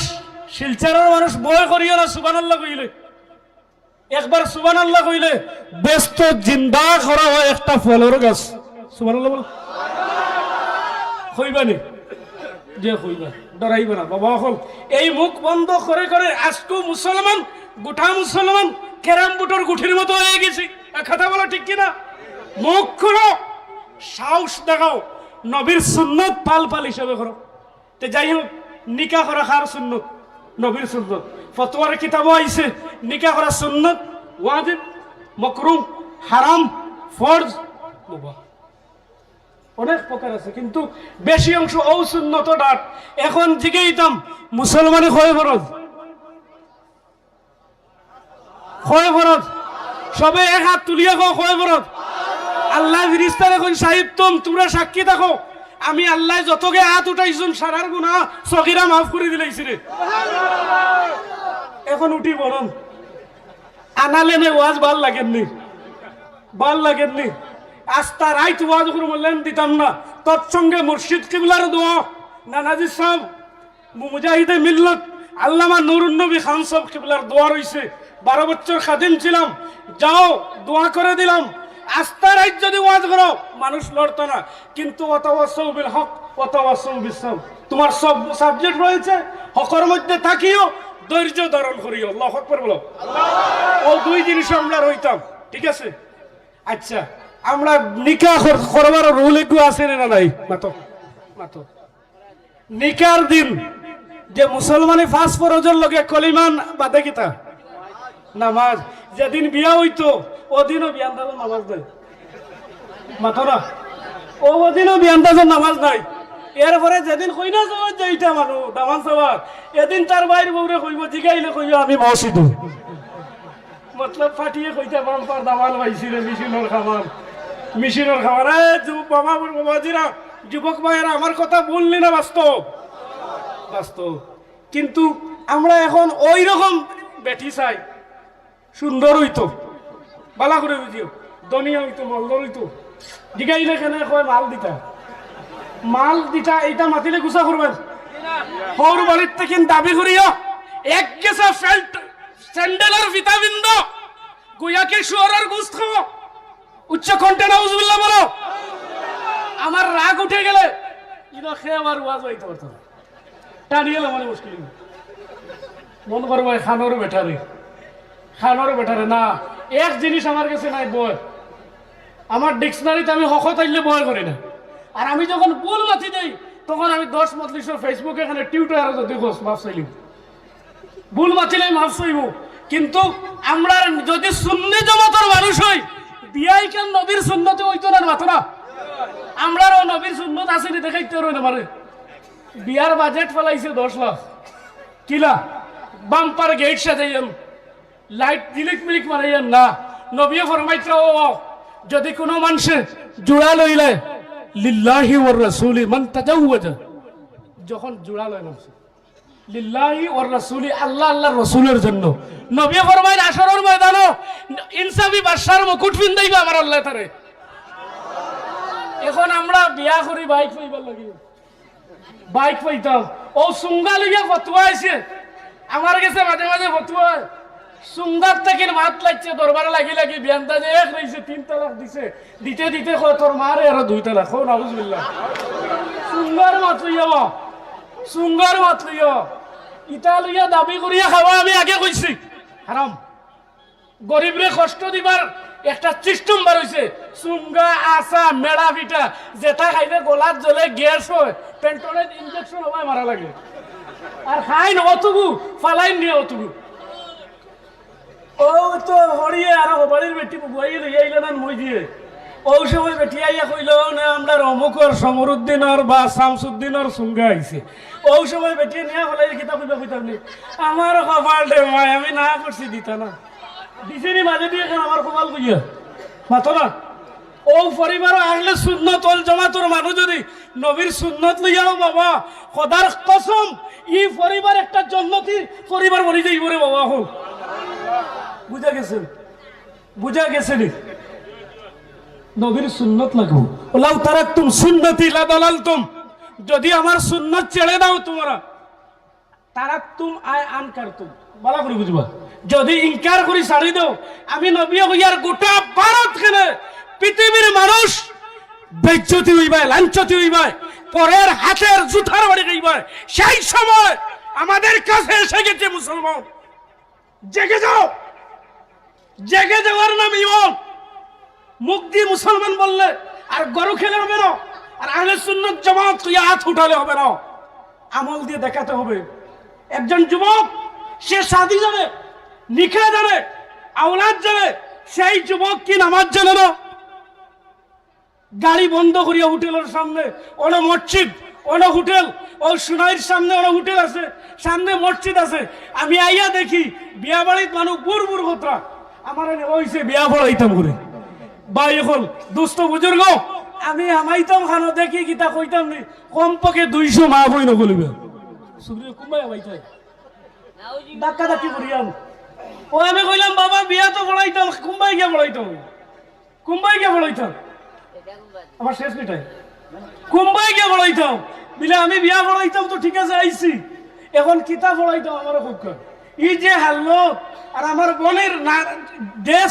B: শিলচারের মানুষ বয় করিও না সুবহানাল্লাহ কইলে। একবার সুবহানাল্লাহ কইলে ব্যস্ত জিন্দা করা হয় একটা ফলের গাছ। সুবহানাল্লাহ বল। কইবানি যে কইবা, ডরাইবে না বাবা। হল এই মুখ বন্ধ করে করে আজকে মুসলমান, গোটা মুসলমান ক্যারাম বুটোর গুঠির মতো হয়ে গেছি। কথা বলো ঠিক কিনা? মুখ খুলো, সাহস দেখাও, নবীর সুন্নত পাল পাল হিসাবে করো। তো যাই হোক, নিকা করা কার সুন্নত? নবীর সুন্নত। ফতোয়ার কিতাবও আইছে নিকা করা সুন্নত, ওয়াজিব, মাকরুহ, হারাম, ফরজ, মুবাহ, অনেক প্রকার আছে। কিন্তু বেশি অংশ ও সুন্নত ডাট। এখন জিগেইতাম মুসলমানে কয় ফরজ? কয় ফরজ? সবে এক হাত তুলিয়া কয় বরত আল্লাহ ফিরিস্তার এখন সাহিব তোমরা সাক্ষী থাকো আমি আল্লাহ যতকে হাত উঠাইছুন সারার গুনাহ সগীরা মাফ করে দিলাইছি রে এখন উঠি বরণ আনালেনে ওয়াজ ভাল লাগেননি আস্তা রাইত ওয়াজ করে বললেন দিতাম না তৎসঙ্গে মুর্শিদ কিবলার দোয়া নানাজি সাহেব মুজাহিদে মিল্লত আল্লামা নুরুন নবী খান সাহেব কিবলার দোয়া রইছে 12 বছর খাদিম ছিলাম যাও দোয়া করে দিলাম আস্তা রাইত যদি ওয়াজ করো মানুষ লড়তো না কিন্তু ওয়াতাওয়াসাউ বিল হক ওয়াতাওয়াসাউ বিস সাবর তোমার সব সাবজেক্ট রয়েছে হকের মধ্যে থাকিও ধৈর্য ধারণ করিও আল্লাহু আকবার বলো ও দুই জিনিস আমরা রইতাম ঠিক আছে আচ্ছা আমরা নিকাহ করবার রুল একটু আছে না নাই মাতো নিকার দিন যে মুসলমানে ফাঁস ফরজের লগে কলিমান বাদে কিতা নামাজ যেদিন বিয়া হইতো ওদিনও বিয়ান্দাজের নামাজ নাই মাতো না ওদিনও বিয়ান্দাজের নামাজ নাই এরপরে যেদিন কইনা যাওয়ার যাইটা মানুষ দামান সবার এদিন তার বাইর বউরে কইব জিগাইলে কইব আমি মসজিদ মতলব ফাটিয়ে কইতে বাম্পার দামাল পাইছিলে মেশিনের খাবার বাবাজিরা যুবক ভাইয়েরা আমার কথা বললি না বাস্তব কিন্তু আমরা এখন ওই রকম বেটি চাই সুন্দর হইতো বালা করে বুঝিও দনিয়া হইতো মল্দর হইতো জিগাইলে কেন কয় মাল দিতা এইটা মাতিলে গুছা করবেন হর বাড়ির থেকে দাবি করিও এক গেছা স্যান্ডেলের ভিটামিন দাও গুয়াকে শুয়ারের গোশত খাও উচ্চ কণ্ঠে নাউজুবিল্লাহ বলো আমার রাগ উঠে গেলে ইনো খেয়ে আমার ওয়াজ হইতে পারতো না টানিয়ে আমার মুশকিল মন করবো খানোর বেটারে না এক জিনিস আমার কাছে নাই বয় আমার ডিকশনারিতে আমি হকত আইলে বয় করি না আর আমি যখন ভুল মাতি দেই তখন আমি 10 মজলিসের ফেসবুকে এখানে টিউটার যদি গোস মাফ চাইলিম ভুল মাতিলে মাফ চাইব কিন্তু আমরা যদি সুন্নি জামাতের মানুষ হই বিয়াই কেন নবীর সুন্নতে হইতো না মাত্র আমরাও নবীর সুন্নত আসেনি দেখাইতে রই না মানে বিয়ার বাজেট ফেলাইছে 10 লাখ কিলা বাম্পার গেট সাজাইয়েন লাইট মিলিক মারাইয়েন না নবী ফরমাইছে ও যদি কোনো মানুষে জোড়া লইলে লিল্লাহি ওয়ার রাসূলি মান তাজাওয়াজা যখন জোড়া লয় মানুষ লিল্লাহি ওয়ার রাসূলি আল্লাহর রাসূলের জন্য নবী ফরমায় আসরের ময়দানে ইনসাফি বাদশার মুকুট পিন্দাইবা আমার আল্লাহ তারে এখন আমরা বিয়া করি বাইক পাইবার লাগি বাইক পাইতাম ও সুঙ্গা লইয়া ফতোয়া আইছে আমার কাছে মাঝে ফতোয়া সুঙ্গার থেকে মাত লাগছে দরবারে লাগি বিয়ান্তা যে এক রইছে 3 তালাক দিতে তোর মারে আর 2 তালাক হো নাউজুবিল্লাহ সুঙ্গার মাত লইয়া ইটা লইয়া দাবি করিয়া খাওয়া আমি আগে কইছি হারাম গরিবরে কষ্ট দিবার একটা সিস্টেম বার হইছে সুঙ্গা আসা মেড়া পিঠা যেটা খাইলে গলাত জ্বলে গ্যাস হয় পেন্টনের ইনজেকশন হয় মারা লাগে আর খাই না অতগু ফালাইন নিয়ে অতগু ও তো হরিয়ে আর বাড়ির বেটি বুয়াই লইয়া আইলা না মই দিয়ে ওই সময় বেটি আইয়া কইল না আমরা রমকর সমরুদ্দিনের বা শামসুদ্দিনের সুঙ্গা আইছে ওই সময় বেটি নিয়ে ফলাই কিতাব কইতাম আমার কপাল দে ভাই আমি না করছি দিতা না দিছেনি মাঝে দিয়ে কেন আমার কপাল কইয়া মাতো না ও পরিবার আসলে সুন্নত ওয়াল জামাতের মানুষ যদি নবীর সুন্নত লইয়াও বাবা খোদার কসম ই পরিবার একটা জান্নাতি পরিবার বনি যাইব রে বাবা হো বুঝা গেছে নবীর সুন্নত লাগবো লাউ তারাকতুম সুন্নতি লা দালালতুম যদি আমার সুন্নত ছেড়ে দাও তোমরা তারাকতুম আনকারতুম বলা করে বুঝবা যদি ইনকার করি ছাড়ি দাও আমি নবী হইয়ার গোটা ভারত খেলে পৃথিবীর মানুষ বেজ্জতি হইবা লাঞ্ছতি হইবা পরের হাতের জুতার বাড়ি খাইবা সেই সময় আমাদের কাছে এসে গেছে মুসলমান জেগে যাওয়ার নাম ইমান মুখ দিয়ে মুসলমান বললে আর গরু খেলে হবে না আর আহলে সুন্নাত জামাত তুই হাত উঠালে হবে না আমল দিয়ে দেখাতে হবে একজন যুবক সে শাদী জানে নিকাহ জানে আওলাদ জানে সেই যুবক কি নামাজ জানে না গাড়ি বন্ধ করিয়া হোটেলের সামনে ওনা মসজিদ ওনা হোটেল ও সুনাইর সামনে ওনা হোটেল আছে সামনে মসজিদ আছে আমি আইয়া দেখি বিয়া বাড়ির মানুষ বুড় কথা আমার ওইসে বিয়া পড়াইতাম করে ভাই এখন দুস্থ বুজুর্গ আমি আমাইতাম খানো দেখি গীতা কইতাম নি কমপক্ষে 200 মা বই নগলিবে সুগ্রীব কুমাই আমাইতাই ডাক্কা ডাকি করিয়াম ও আমি কইলাম বাবা বিয়া তো পড়াইতাম কুম্বাই গিয়া পড়াইতাম আমার শেষ মিটাই কুম্বাই গিয়া পড়াইতাম বিলে আমি বিয়া পড়াইতাম তো ঠিক আছে আইছি এখন কিতা পড়াইতাম আমার খুব ই যে হারলো আর আমার বোনের দেশ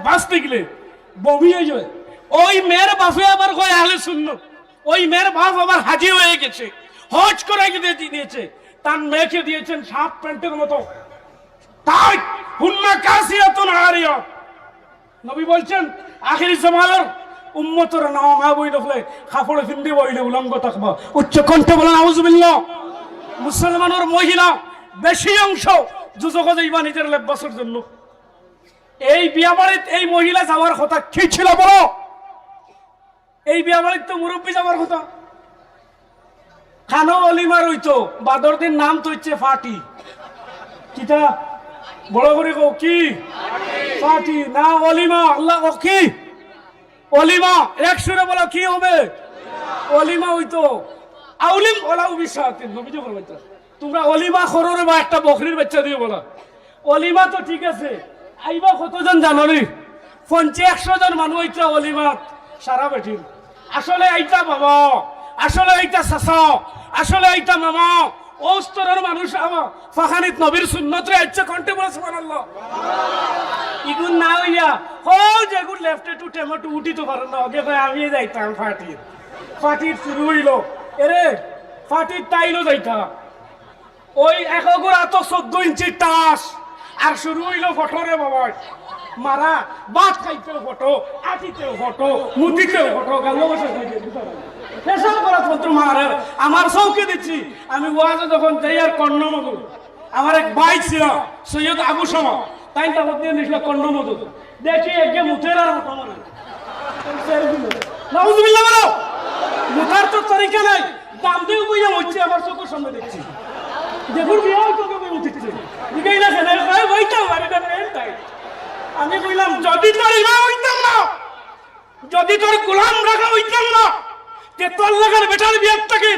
B: বাঁচতে গেলে বমি হয়ে যায় ওই মেয়ের বাপে আবার কয় আহলে সুন্নাত ওই মেয়ের বাপ আবার হাজি হয়ে গেছে হজ করে দিয়েছে তার মেয়েকে দিয়েছেন সাপ প্যান্টের মতো তাই হুন্না কাসিয়াতুন আরিয়া নবী বলছেন আখিরি জামানার উম্মতের নাম মা বই দেখলে কাপড়ে ফিন্দি বইলে উলঙ্গ থাকবা উচ্চ কণ্ঠে বলেন আউযুবিল্লাহ মুসলমানের মহিলা বেশি অংশ যুজকে যাইবা নিজের লেবাসের জন্য এই বিয়া বাড়িতে এই মহিলা যাওয়ার কথা কি ছিল বলো এই বিয়া বাড়িতে তো মুরব্বী যাওয়ার কথা খানো অলিমার হইতো বাদর দিন নাম তো হচ্ছে ফাটি কিতা বড় করে কো কি ফাটি না অলিমা আল্লাহ ও কি অলিমা এক সুরে বলো কি হবে অলিমা হইতো আউলিম ওলাউ বিশাতিন নবী যে বলতো তোমরা অলিমা খররে বা একটা বকরির বাচ্চা দিয়ে বলা অলিমা তো ঠিক আছে আইবা কতজন জানো নি 50-100 জন মানুষ হইতা অলিমা সারা বেঠিন আসলে আইতা বাবা আসলে আইতা চাচা আসলে আইতা মামা ও স্তরের মানুষ আমার ফাখানিত নবীর সুন্নতরে আইছে কন্টে বলে সুবহানাল্লাহ ইগুন না হইয়া ও যেগুন লেফটে টু টেমটো উঠি তো পারেন না আগে ভাই আমি যাইতাম ফাটির শুরু হইল এরে ফাটির তাইলো যাইতা ওই একগুর আত 14 ইঞ্চি টাস আর শুরু হইল ফটোরে বাবা মারা বাত খাইতেও ফটো আটিতেও ফটো মুদিতেও ফটো গালো বসে পেশাব করা পত্র মারের আমার চৌকে দিচ্ছি আমি ওয়াজে যখন যাই আর কর্ণমধু আমার এক ভাই ছিল সৈয়দ আবু শামা তাই তার দিয়ে নিছিল কর্ণমধু দেখি একে মুথের আর মতো মানে নাউজুবিল্লাহ বলো মুথার তো তরিকা নাই দাম দিয়ে বইয়া হচ্ছে আমার চোখের সামনে দেখছি দেখুন বিয়া তোকে বই উঠেছে দিকেই না কেন বইতাম আমি কইলাম যদি তোর ইমাম হইতাম না যদি তোর গোলাম রাখা হইতাম না তে তোর লাগার বেটার বিয়ার থেকে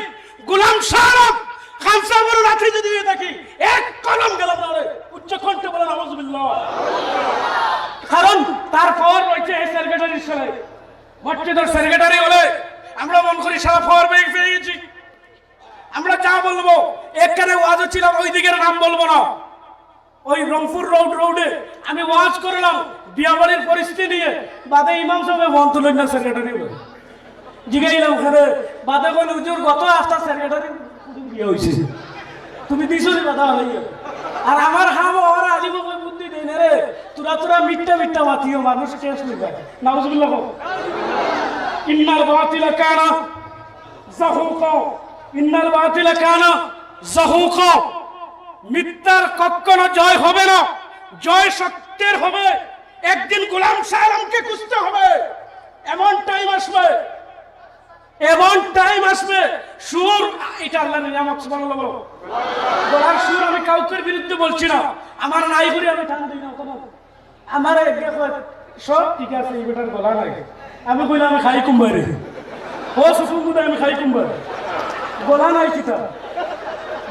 B: গোলাম সারাপ খামসা বড় রাত্রি যদি হয়ে থাকি এক কলম গেলাম না রে উচ্চ কণ্ঠে বলেন আউযুবিল্লাহ কারণ তারপর রয়েছে এই সেক্রেটারির সাথে মসজিদের সেক্রেটারি হলে আমরা মন করি সারা ফর বেগ পেয়ে গেছি আমরা যা বলবো একখানে ওয়াজ ছিলাম ওই দিকের নাম বলবো না ওই রংপুর রোডে আমি ওয়াজ করলাম বিয়াবাড়ির পরিস্থিতি নিয়ে বাদে ইমাম সাহেব বন্ধ তুলেন না সেক্রেটারি জিগাইলাম ওখানে বাদে কোন হুজুর গত আস্তা সেক্রেটারি বিয়ে হয়েছে তুমি দিছো নি বাধা হইয়া আর আমার হাম ওরা আজিব বুদ্ধি দেই না রে তোরা মিট্টা মাতিও মানুষ শেষ হয়ে যায় নাউজুবিল্লাহ ইন্নাল বাতিলা কানা যাহুকা ইন্নাল বাতিলা কানা যাহুকা মিথ্যার কখনো জয় হবে না জয় সত্যের হবে একদিন গোলাম সালামকে খুঁজতে হবে এমন টাইম আসবে সুর এটা আল্লাহর নিয়ামত সুবহানাল্লাহ বলো বলার সুর আমি কাউকের বিরুদ্ধে বলছি না আমার নাই করে আমি টান দিই না কোনো আমার সব ঠিক আছে এই বেটার গলা নাই আমি কইলাম আমি খাই কুম্বারে ও সুসুমুদা আমি খাই কুম্বারে গলা নাই কিতা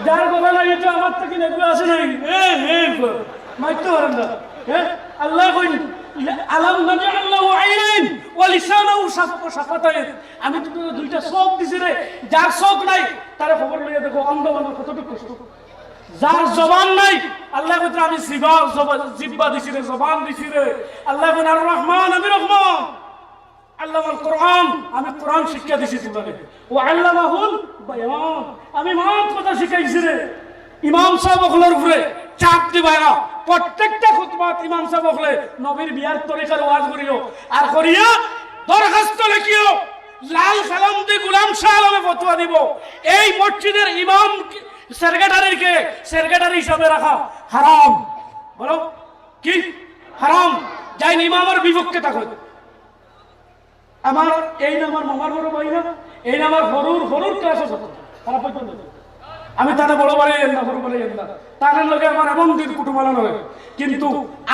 B: যার গলা নাই এটা আমার থেকে নেবে আসে নাই মাইতে পারেন না হ্যাঁ আল্লাহ কইন আলাম নাজাল্লাহু আইনাইন ওয়া লিসানাহু শাফাতাইন আমি তো দুইটা চোখ দিছি রে যার চোখ নাই তার খবর লইয়া দেখো অন্ধ মানুষ কতটুকু কষ্ট যার জবান নাই আল্লাহ কইতে আমি জিহ্বা দিছি রে জবান দিছি রে আল্লাহ কইন আর রহমান আমি রহমান আল্লামাল কোরআন আমি কোরআন শিক্ষা দিছি তোমাকে ওয়া আল্লামাহুল বায়ান আমি মত কথা শিখাইছি রে ইমাম সাহেব ওগুলোর উপরে চাপ দিবা না প্রত্যেকটা খুতবাত ইমাম সাহেব ওগুলো নবীর বিয়ার তরিকার ওয়াজ করিও আর করিয়া দরখাস্ত লিখিও লাল কালাম দিয়ে গোলাম শাহ আলমে ফতোয়া দিব এই মসজিদের ইমাম সেক্রেটারি হিসাবে রাখা হারাম বলো কি হারাম যাই ইমামের বিপক্ষে থাকো আমার এই নামার মামার বড় ভাই না এই নামার হরুর ক্লাস আছে তারা পর্যন্ত আমি তারা বড় বাড়ি না বড় বাড়ি না তাদের লোকে আমার এমন দিন কুটুমালা নয়, কিন্তু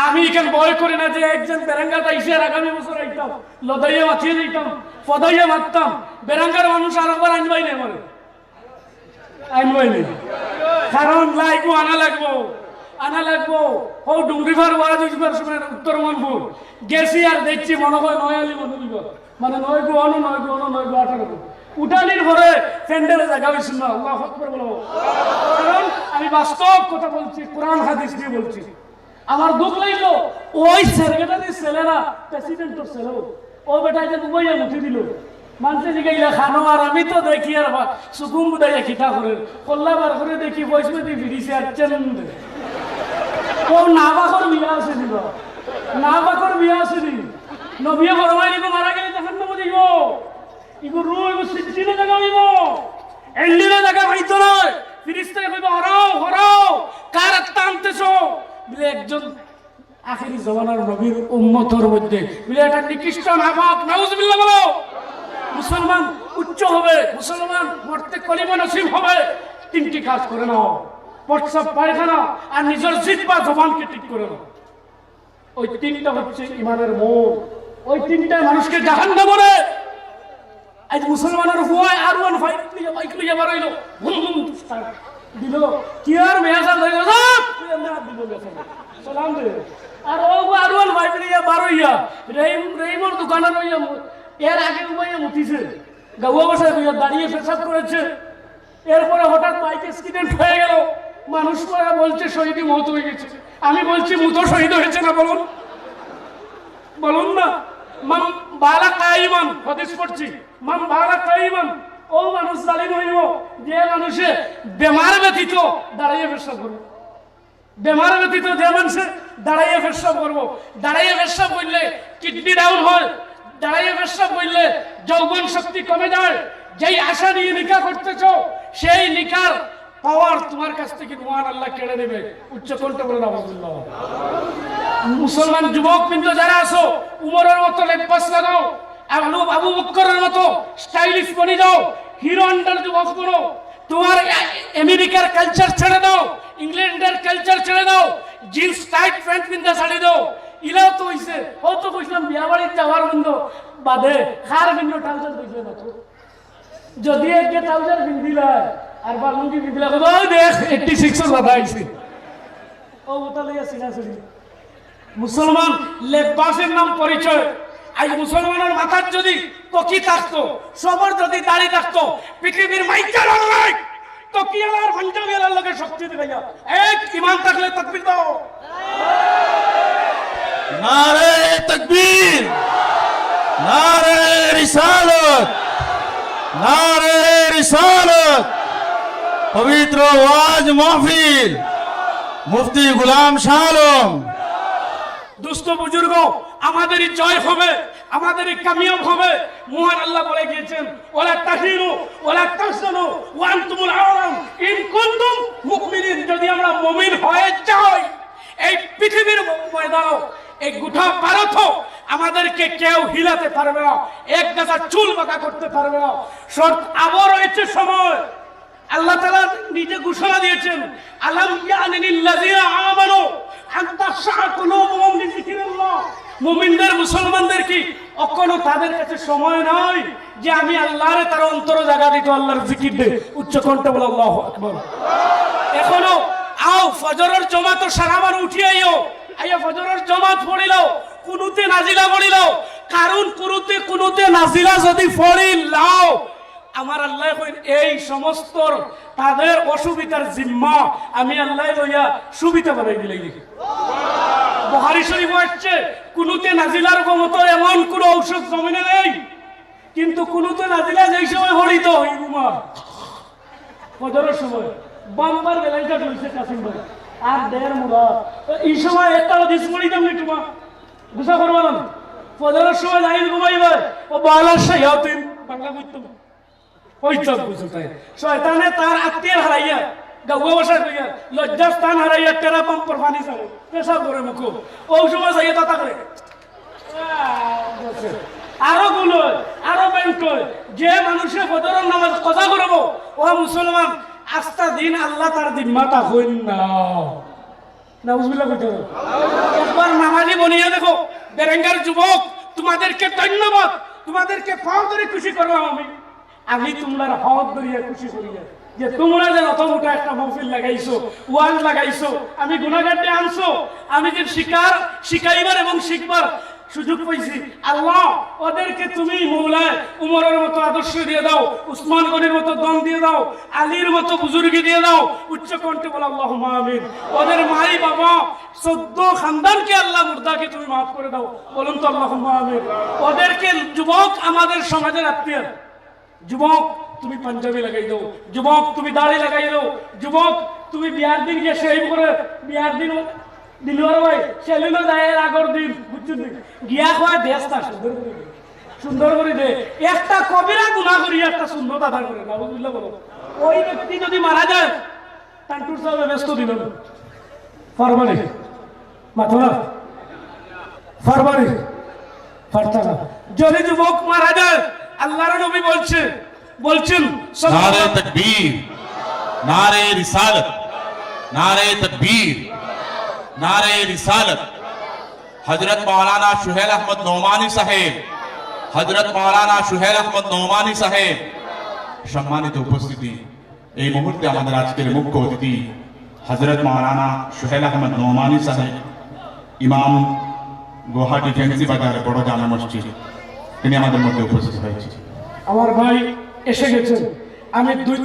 B: আমি এখানে ভয় করি না যে একজন বেরাঙ্গাটা ইসের আগামী বছর আইতাম লদাইয়া মাছিয়ে দিতাম ফদাইয়া মারতাম, বেরাঙ্গার মানুষ আর একবার আনবাই নেই আমার আনবাই নেই, কারণ লাগবো আনা লাগবো ও ডুংরিভার ওয়াজ উঠবার সময় উত্তর মনপুর গেছি আর দেখছি মনে হয় নয়ালি মনে মানে 9 গো 18 উঠানির পরে প্যান্ডেলে জায়গা হয়েছিল না। আল্লাহু আকবার বলো, কারণ আমি বাস্তব কথা বলছি, কোরআন হাদিস দিয়ে বলছি। আমার দুঃখ লাগলো ওই সেরগেটাদের ছেলেরা প্রেসিডেন্টের ছেলে ও বেটাই যে দুবাইয়ে উঠে দিল মানতে জিগাইলা খানো, আর আমি তো দেখি আর সুকুম বুদাইয়া খিতা করে কল্লা বার করে দেখি পয়সা দিয়ে ফিরিছে আর চেন ও না বাকর বিয়া আছে দিব না বাকর বিয়া আছে দি নবিয়া ফরমাই দিব মারা গেলে তখন নব দিব ইগো রু ইগো সিদ্দিনে জায়গা হইব এন্ডিনে জায়গা হইতো না, ফিরিস্তায় কইব হরাও কার টানতেছো বলে একজন আখেরি জমানার নবীর উম্মতের মধ্যে বলে এটা নিকৃষ্ট নাপাক নাউজুবিল্লাহ বলো। মুসলমান উচ্চ হবে, মুসলমান মরতে কলিমা নসিব হবে, তিনটি কাজ করে নাও, প্রস্রাব পায়খানা আর নিজের জিহ্বা জবানকে ঠিক করে নাও। ওই তিনটা হচ্ছে ইমানের মোড়, ওই তিনটা মানুষকে জাহান্নামে ভরে। আজ মুসলমানের ভয় আর ওয়ান ফাইট নিয়ে বাইক নিয়ে বাড়াইলো দিল কি আর মেয়াজা ধরে দিল সালাম দে আর ও আর ওয়ান ফাইট নিয়ে বাড়াইয়া রেইমর দোকানে রইয়া এর আগে উবাইয়া মুতিছে গাওয়া বসে দাঁড়িয়ে পেশাব করেছে, এরপরে হঠাৎ বাইক অ্যাক্সিডেন্ট হয়ে গেল, মানুষ বলছে শহীদ মৌত হয়ে গেছে। আমি বলছি মুতো শহীদ হয়েছে না বলুন না। মাম বালা কাইমান হাদিস পড়ছি, মাম বালা কাইমান ও মানুষ জালিম হইব যে মানুষে বেমার ব্যতীত দাঁড়িয়ে পেশাব করবে, বেমার ব্যতীত যে মানুষে দাঁড়াইয়ে পেশাব করবো, দাঁড়াইয়ে পেশাব করলে কিডনি ডাউন হয়, দাঁড়াইয়ে পেশাব করলে যৌবন শক্তি কমে যায়, যেই আশা নিয়ে নিকা করতেছো সেই নিকার পাওয়ার তোমার কাছ থেকে মহান আল্লাহ কেড়ে নেবে। উচ্চ কণ্ঠে বলে আলহামদুলিল্লাহ। মুসলমান যুবক কিন্তু যারা আছো উমরের মতো লেবাস লাগাও, আবু বকরের মতো স্টাইলিশ বনে যাও, হিরো হন্ডার যুবক বনো, তোমার আমেরিকার কালচার ছেড়ে দাও, ইংল্যান্ডের কালচার ছেড়ে দাও, জিন্স টাইট প্যান্ট পিন্ধা ছাড়ি দাও। ইলাও তো হইছে ও তো কইছিলাম বিয়া বাড়ির যাওয়ার বন্ধ বাদে খার ভিন্ন ট্রাউজার দেখবে না তো, যদি একটা ট্রাউজার পিন্ধিলা আর বালুঙ্গি পিন্ধিলা কত দেখ 86 এর বাধা আইছে ও ওটা লইয়া সিনাসিনি। মুসলমান লেবাসের নাম পরিচয়। আজ মুসলমানের মাথার যদি টকি থাকতো, সবার যদি দাড়ি থাকতো, পৃথিবীর মাইকার আল্লাহ টকি আলার ভাঞ্জাবি আলার লগে শক্তি দিবে না। এক ঈমান থাকলে তাকবীর দাও,
C: नारे तकबीर, नारे रिसालत, नारे रिसालत। पवित्र वाज महफिल मुफ्ती गुलाम शाह आलम।
B: দুস্থ বুজুর্গ আমাদেরই জয় হবে, আমাদেরই কামিয়াব হবে। মহান আল্লাহ বলে গিয়েছেন ওয়ালা তাহিনু ওয়ালা তাহজানু ওয়া আনতুমুল আ'লাম ইন কুনতুম মুমিনিন। যদি আমরা মুমিন হয়ে যাই এই পৃথিবীর ময়দানে এই গোটা ভারত আমাদেরকে কেউ হিলাতে পারবে না, এক গাছা চুল বাঁকা করতে পারবে না। শর্ত আবার রয়েছে সময়। আল্লাহ তাআলা নিজে ঘোষণা দিয়েছেন আলাম ইয়ানিল্লাযিনা আমানু আন তাখশা কুলুবুহুম লিযিকরিল্লাহ। মুমিনদের মুসলমানদের কি অকনো তাদের কাছে সময় নাই যে আমি আল্লাহরে তার অন্তর জায়গা দিতে আল্লাহর জিকির দে। উচ্চ কণ্ঠে বলো আল্লাহু আকবার। এখনো আও ফজরের জামাত সারাবার উঠিয়াইও, আইয়া ফজরের জামাত পড়িলাও, কুনুতে নাজিলা পড়িলাও, কারণ কুনুতে নাজিলা যদি পড়িলাও আমার আল্লাহ এই সমস্ত তাদের অসুবিধার জিম্মা আমি আল্লাহ লইয়া সুবিধা বানাই দিলাই। বুখারী শরীফ আছে কুনুতে নাজিলার মতো এমন কোন ঔষধ জমিনে নেই, কিন্তু কুনুতে নাজিলা যেই সময় হরিত ওই রুমা ফজরের সময় বাম্পার বেলাইটা চলছে কাসিম ভাই আর দেড় মুরা এই সময় একটা হাদিস পড়িতাম না তোমা গুসা করবা না ফজরের সময় যাই ঘুমাইবা ও বালা শায়াতিন বাংলা কইতো ওই চোখ বুঝতে শয়তানে তার আত্মীয় হারাইয়া গাওয়া বসা কইয়া লজ্জা স্থান হারাইয়া তেরা পাম্পর পানি চালে পেশাব করে মুখ ওই সময় যাইয়া তাতা করে আরো গুলো আরো ব্যাংক যে মানুষের ফজরের নামাজ কজা করব ও মুসলমান আস্তা দিন আল্লাহ তার দিম্মা তা হইন না নাউজুবিল্লাহ কইতে হবে। একবার নামাজি বনিয়ে দেখো বেরেঙ্গার যুবক, তোমাদেরকে ধন্যবাদ, তোমাদেরকে পাও ধরে খুশি করলাম আমি তোমরা হাত ধরিয়া খুশি করিয়া যে তোমরা যে অত মোটা একটা মহফিল লাগাইছো, ওয়াজ লাগাইছো, আমি গুনাহগারকে আনছো, আমি যে শিখাইবার এবং শিখবার সুযোগ পাইছি। আল্লাহ ওদেরকে তুমি মৌলায় উমরের মতো আদর্শ দিয়ে দাও, উসমান গনির মতো দম দিয়ে দাও, আলীর মতো বুজুর্গি দিয়ে দাও, উচ্চ কণ্ঠে বলো আল্লাহুম্মা আমিন। ওদের মাই বাবা 14 খানদানকে আল্লাহ মুর্দাকে তুমি মাফ করে দাও, বলুন তো আল্লাহুম্মা আমিন। ওদেরকে যুবক আমাদের সমাজের আত্মীয়, যুবক তুমি পাঞ্জাবি লাগাই দাও, যুবক তুমি দাড়ি লাগাই দাও, যুবক তুমি বিয়ার দিন গিয়ে সেই করে বিয়ার দিন দিলওয়ার ভাই সেলিনো যায় আগর দিন বুঝছেন গিয়া খোয়া দেশটা সুন্দর করে দে। একটা কবিরা গুনাহ করি একটা সুন্দর দাদা করে না বুঝলে বলো। ওই ব্যক্তি যদি মারা যায় টান্টুর সাহেব ব্যস্ত দিল ফরমানি মাথা ফরমানি ফারতা না। যদি যুবক মারা যায় আল্লাহর নবী বলছেন
C: नारे तकबीर, नारे रिसालत, नारे तकबीर, नारे रिसालत। हजरत मौलाना सुहेल अहमद नौमानी साहेब, हजरत मौलाना सुहेल अहमद नौमानी साहेब सम्मानित उपस्थिति এই মুহূর্তে আমাদের আজকের মুখ্য অতিথি হযরত মাওলানা সুহেল আহমদ নওমানী সাহেব, ইমাম গুয়াহাটি ফ্যান্সি বাজার বড় জামে মসজিদ, তিনি আমাদের মধ্যে উপস্থিত হয়েছে।
B: আমার ভাই এসে গেছেন। আমি দুই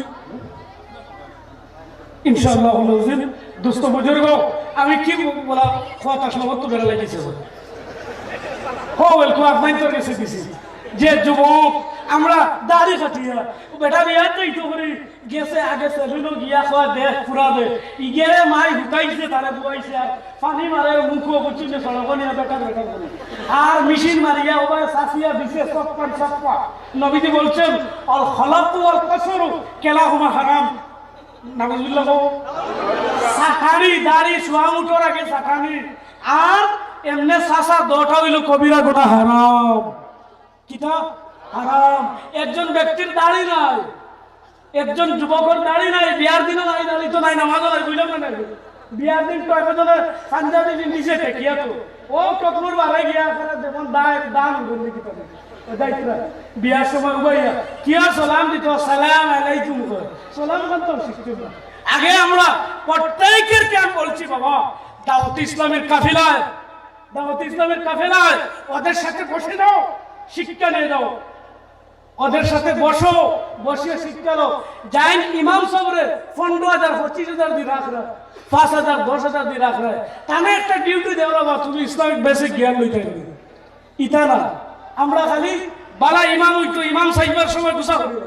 B: ইনশাআল্লাহ হলজিন দোস্ত বুজুর্গ, আমি কি বলা কথা সমস্ত বেড়া লাগিয়েছে হো ওয়েলকাম আপনাই তো গেছে দিছি যে যুবক আমরা দাড়ি কাটিয়া বেটা বিয়া তো করি গেছে আগে সেলুনো গিয়া খাওয়া দেখ পুরা দে ইগেরে মাই হুকাইছে তারে বুয়াইছে আর পানি মারে মুখো বুঝিনে সড়কনিয়া বেটা বেটা করে আর মেশিন মারিয়া ওবায় সাফিয়া দিছে সপ্পা নবীজি বলছেন আল খলাকু ওয়াল কসরু কেলাহুমা হারাম। নাউজুবিল্লাহ। সাকানি দাড়ি সোয়া মুঠোর আগে সাকানি আর এমনে সাসা দোটা হইল কবিরা গোটা হারাম। কিতা হারাম। একজন ব্যক্তির দাড়ি নাই, একজন যুবকের দাড়ি নাই, বিয়ার দিনও নাই, দাড়ি তো নাই, নামাজও নাই, বুঝলাম না বিয়ার দিন তো একজনে পাঞ্জাবি নিচে টেকিয়া তো ও টকমুর বাড়াই গিয়া যেমন দান বললি কি পাবে বিয়ার সময় উবাইয়া কিয়া সালাম দিত সালাম আলাইকুম কর সালাম করতাম শিখতে না। আগে আমরা প্রত্যেকের কে আমি বলছি বাবা দাওয়াত ইসলামের কাফেলায়, দাওয়াত ইসলামের কাফেলায় ওদের সাথে বসে দাও, শিক্ষা নিয়ে দাও, ওদের সাথে বসো, বসিয়ে শিক্ষা দাও। যাইন ইমাম সাহেবের 15,000 25,000 দিয়ে রাখ রা 5,000 10,000 দিয়ে রাখ রা তানে একটা ডিউটি দেও না তুমি ইসলামিক বেসিক জ্ঞান লইতে হবে ইতা না। আমরা খালি বালা ইমাম হইতো ইমাম সাহেবের সময় গুছা করি,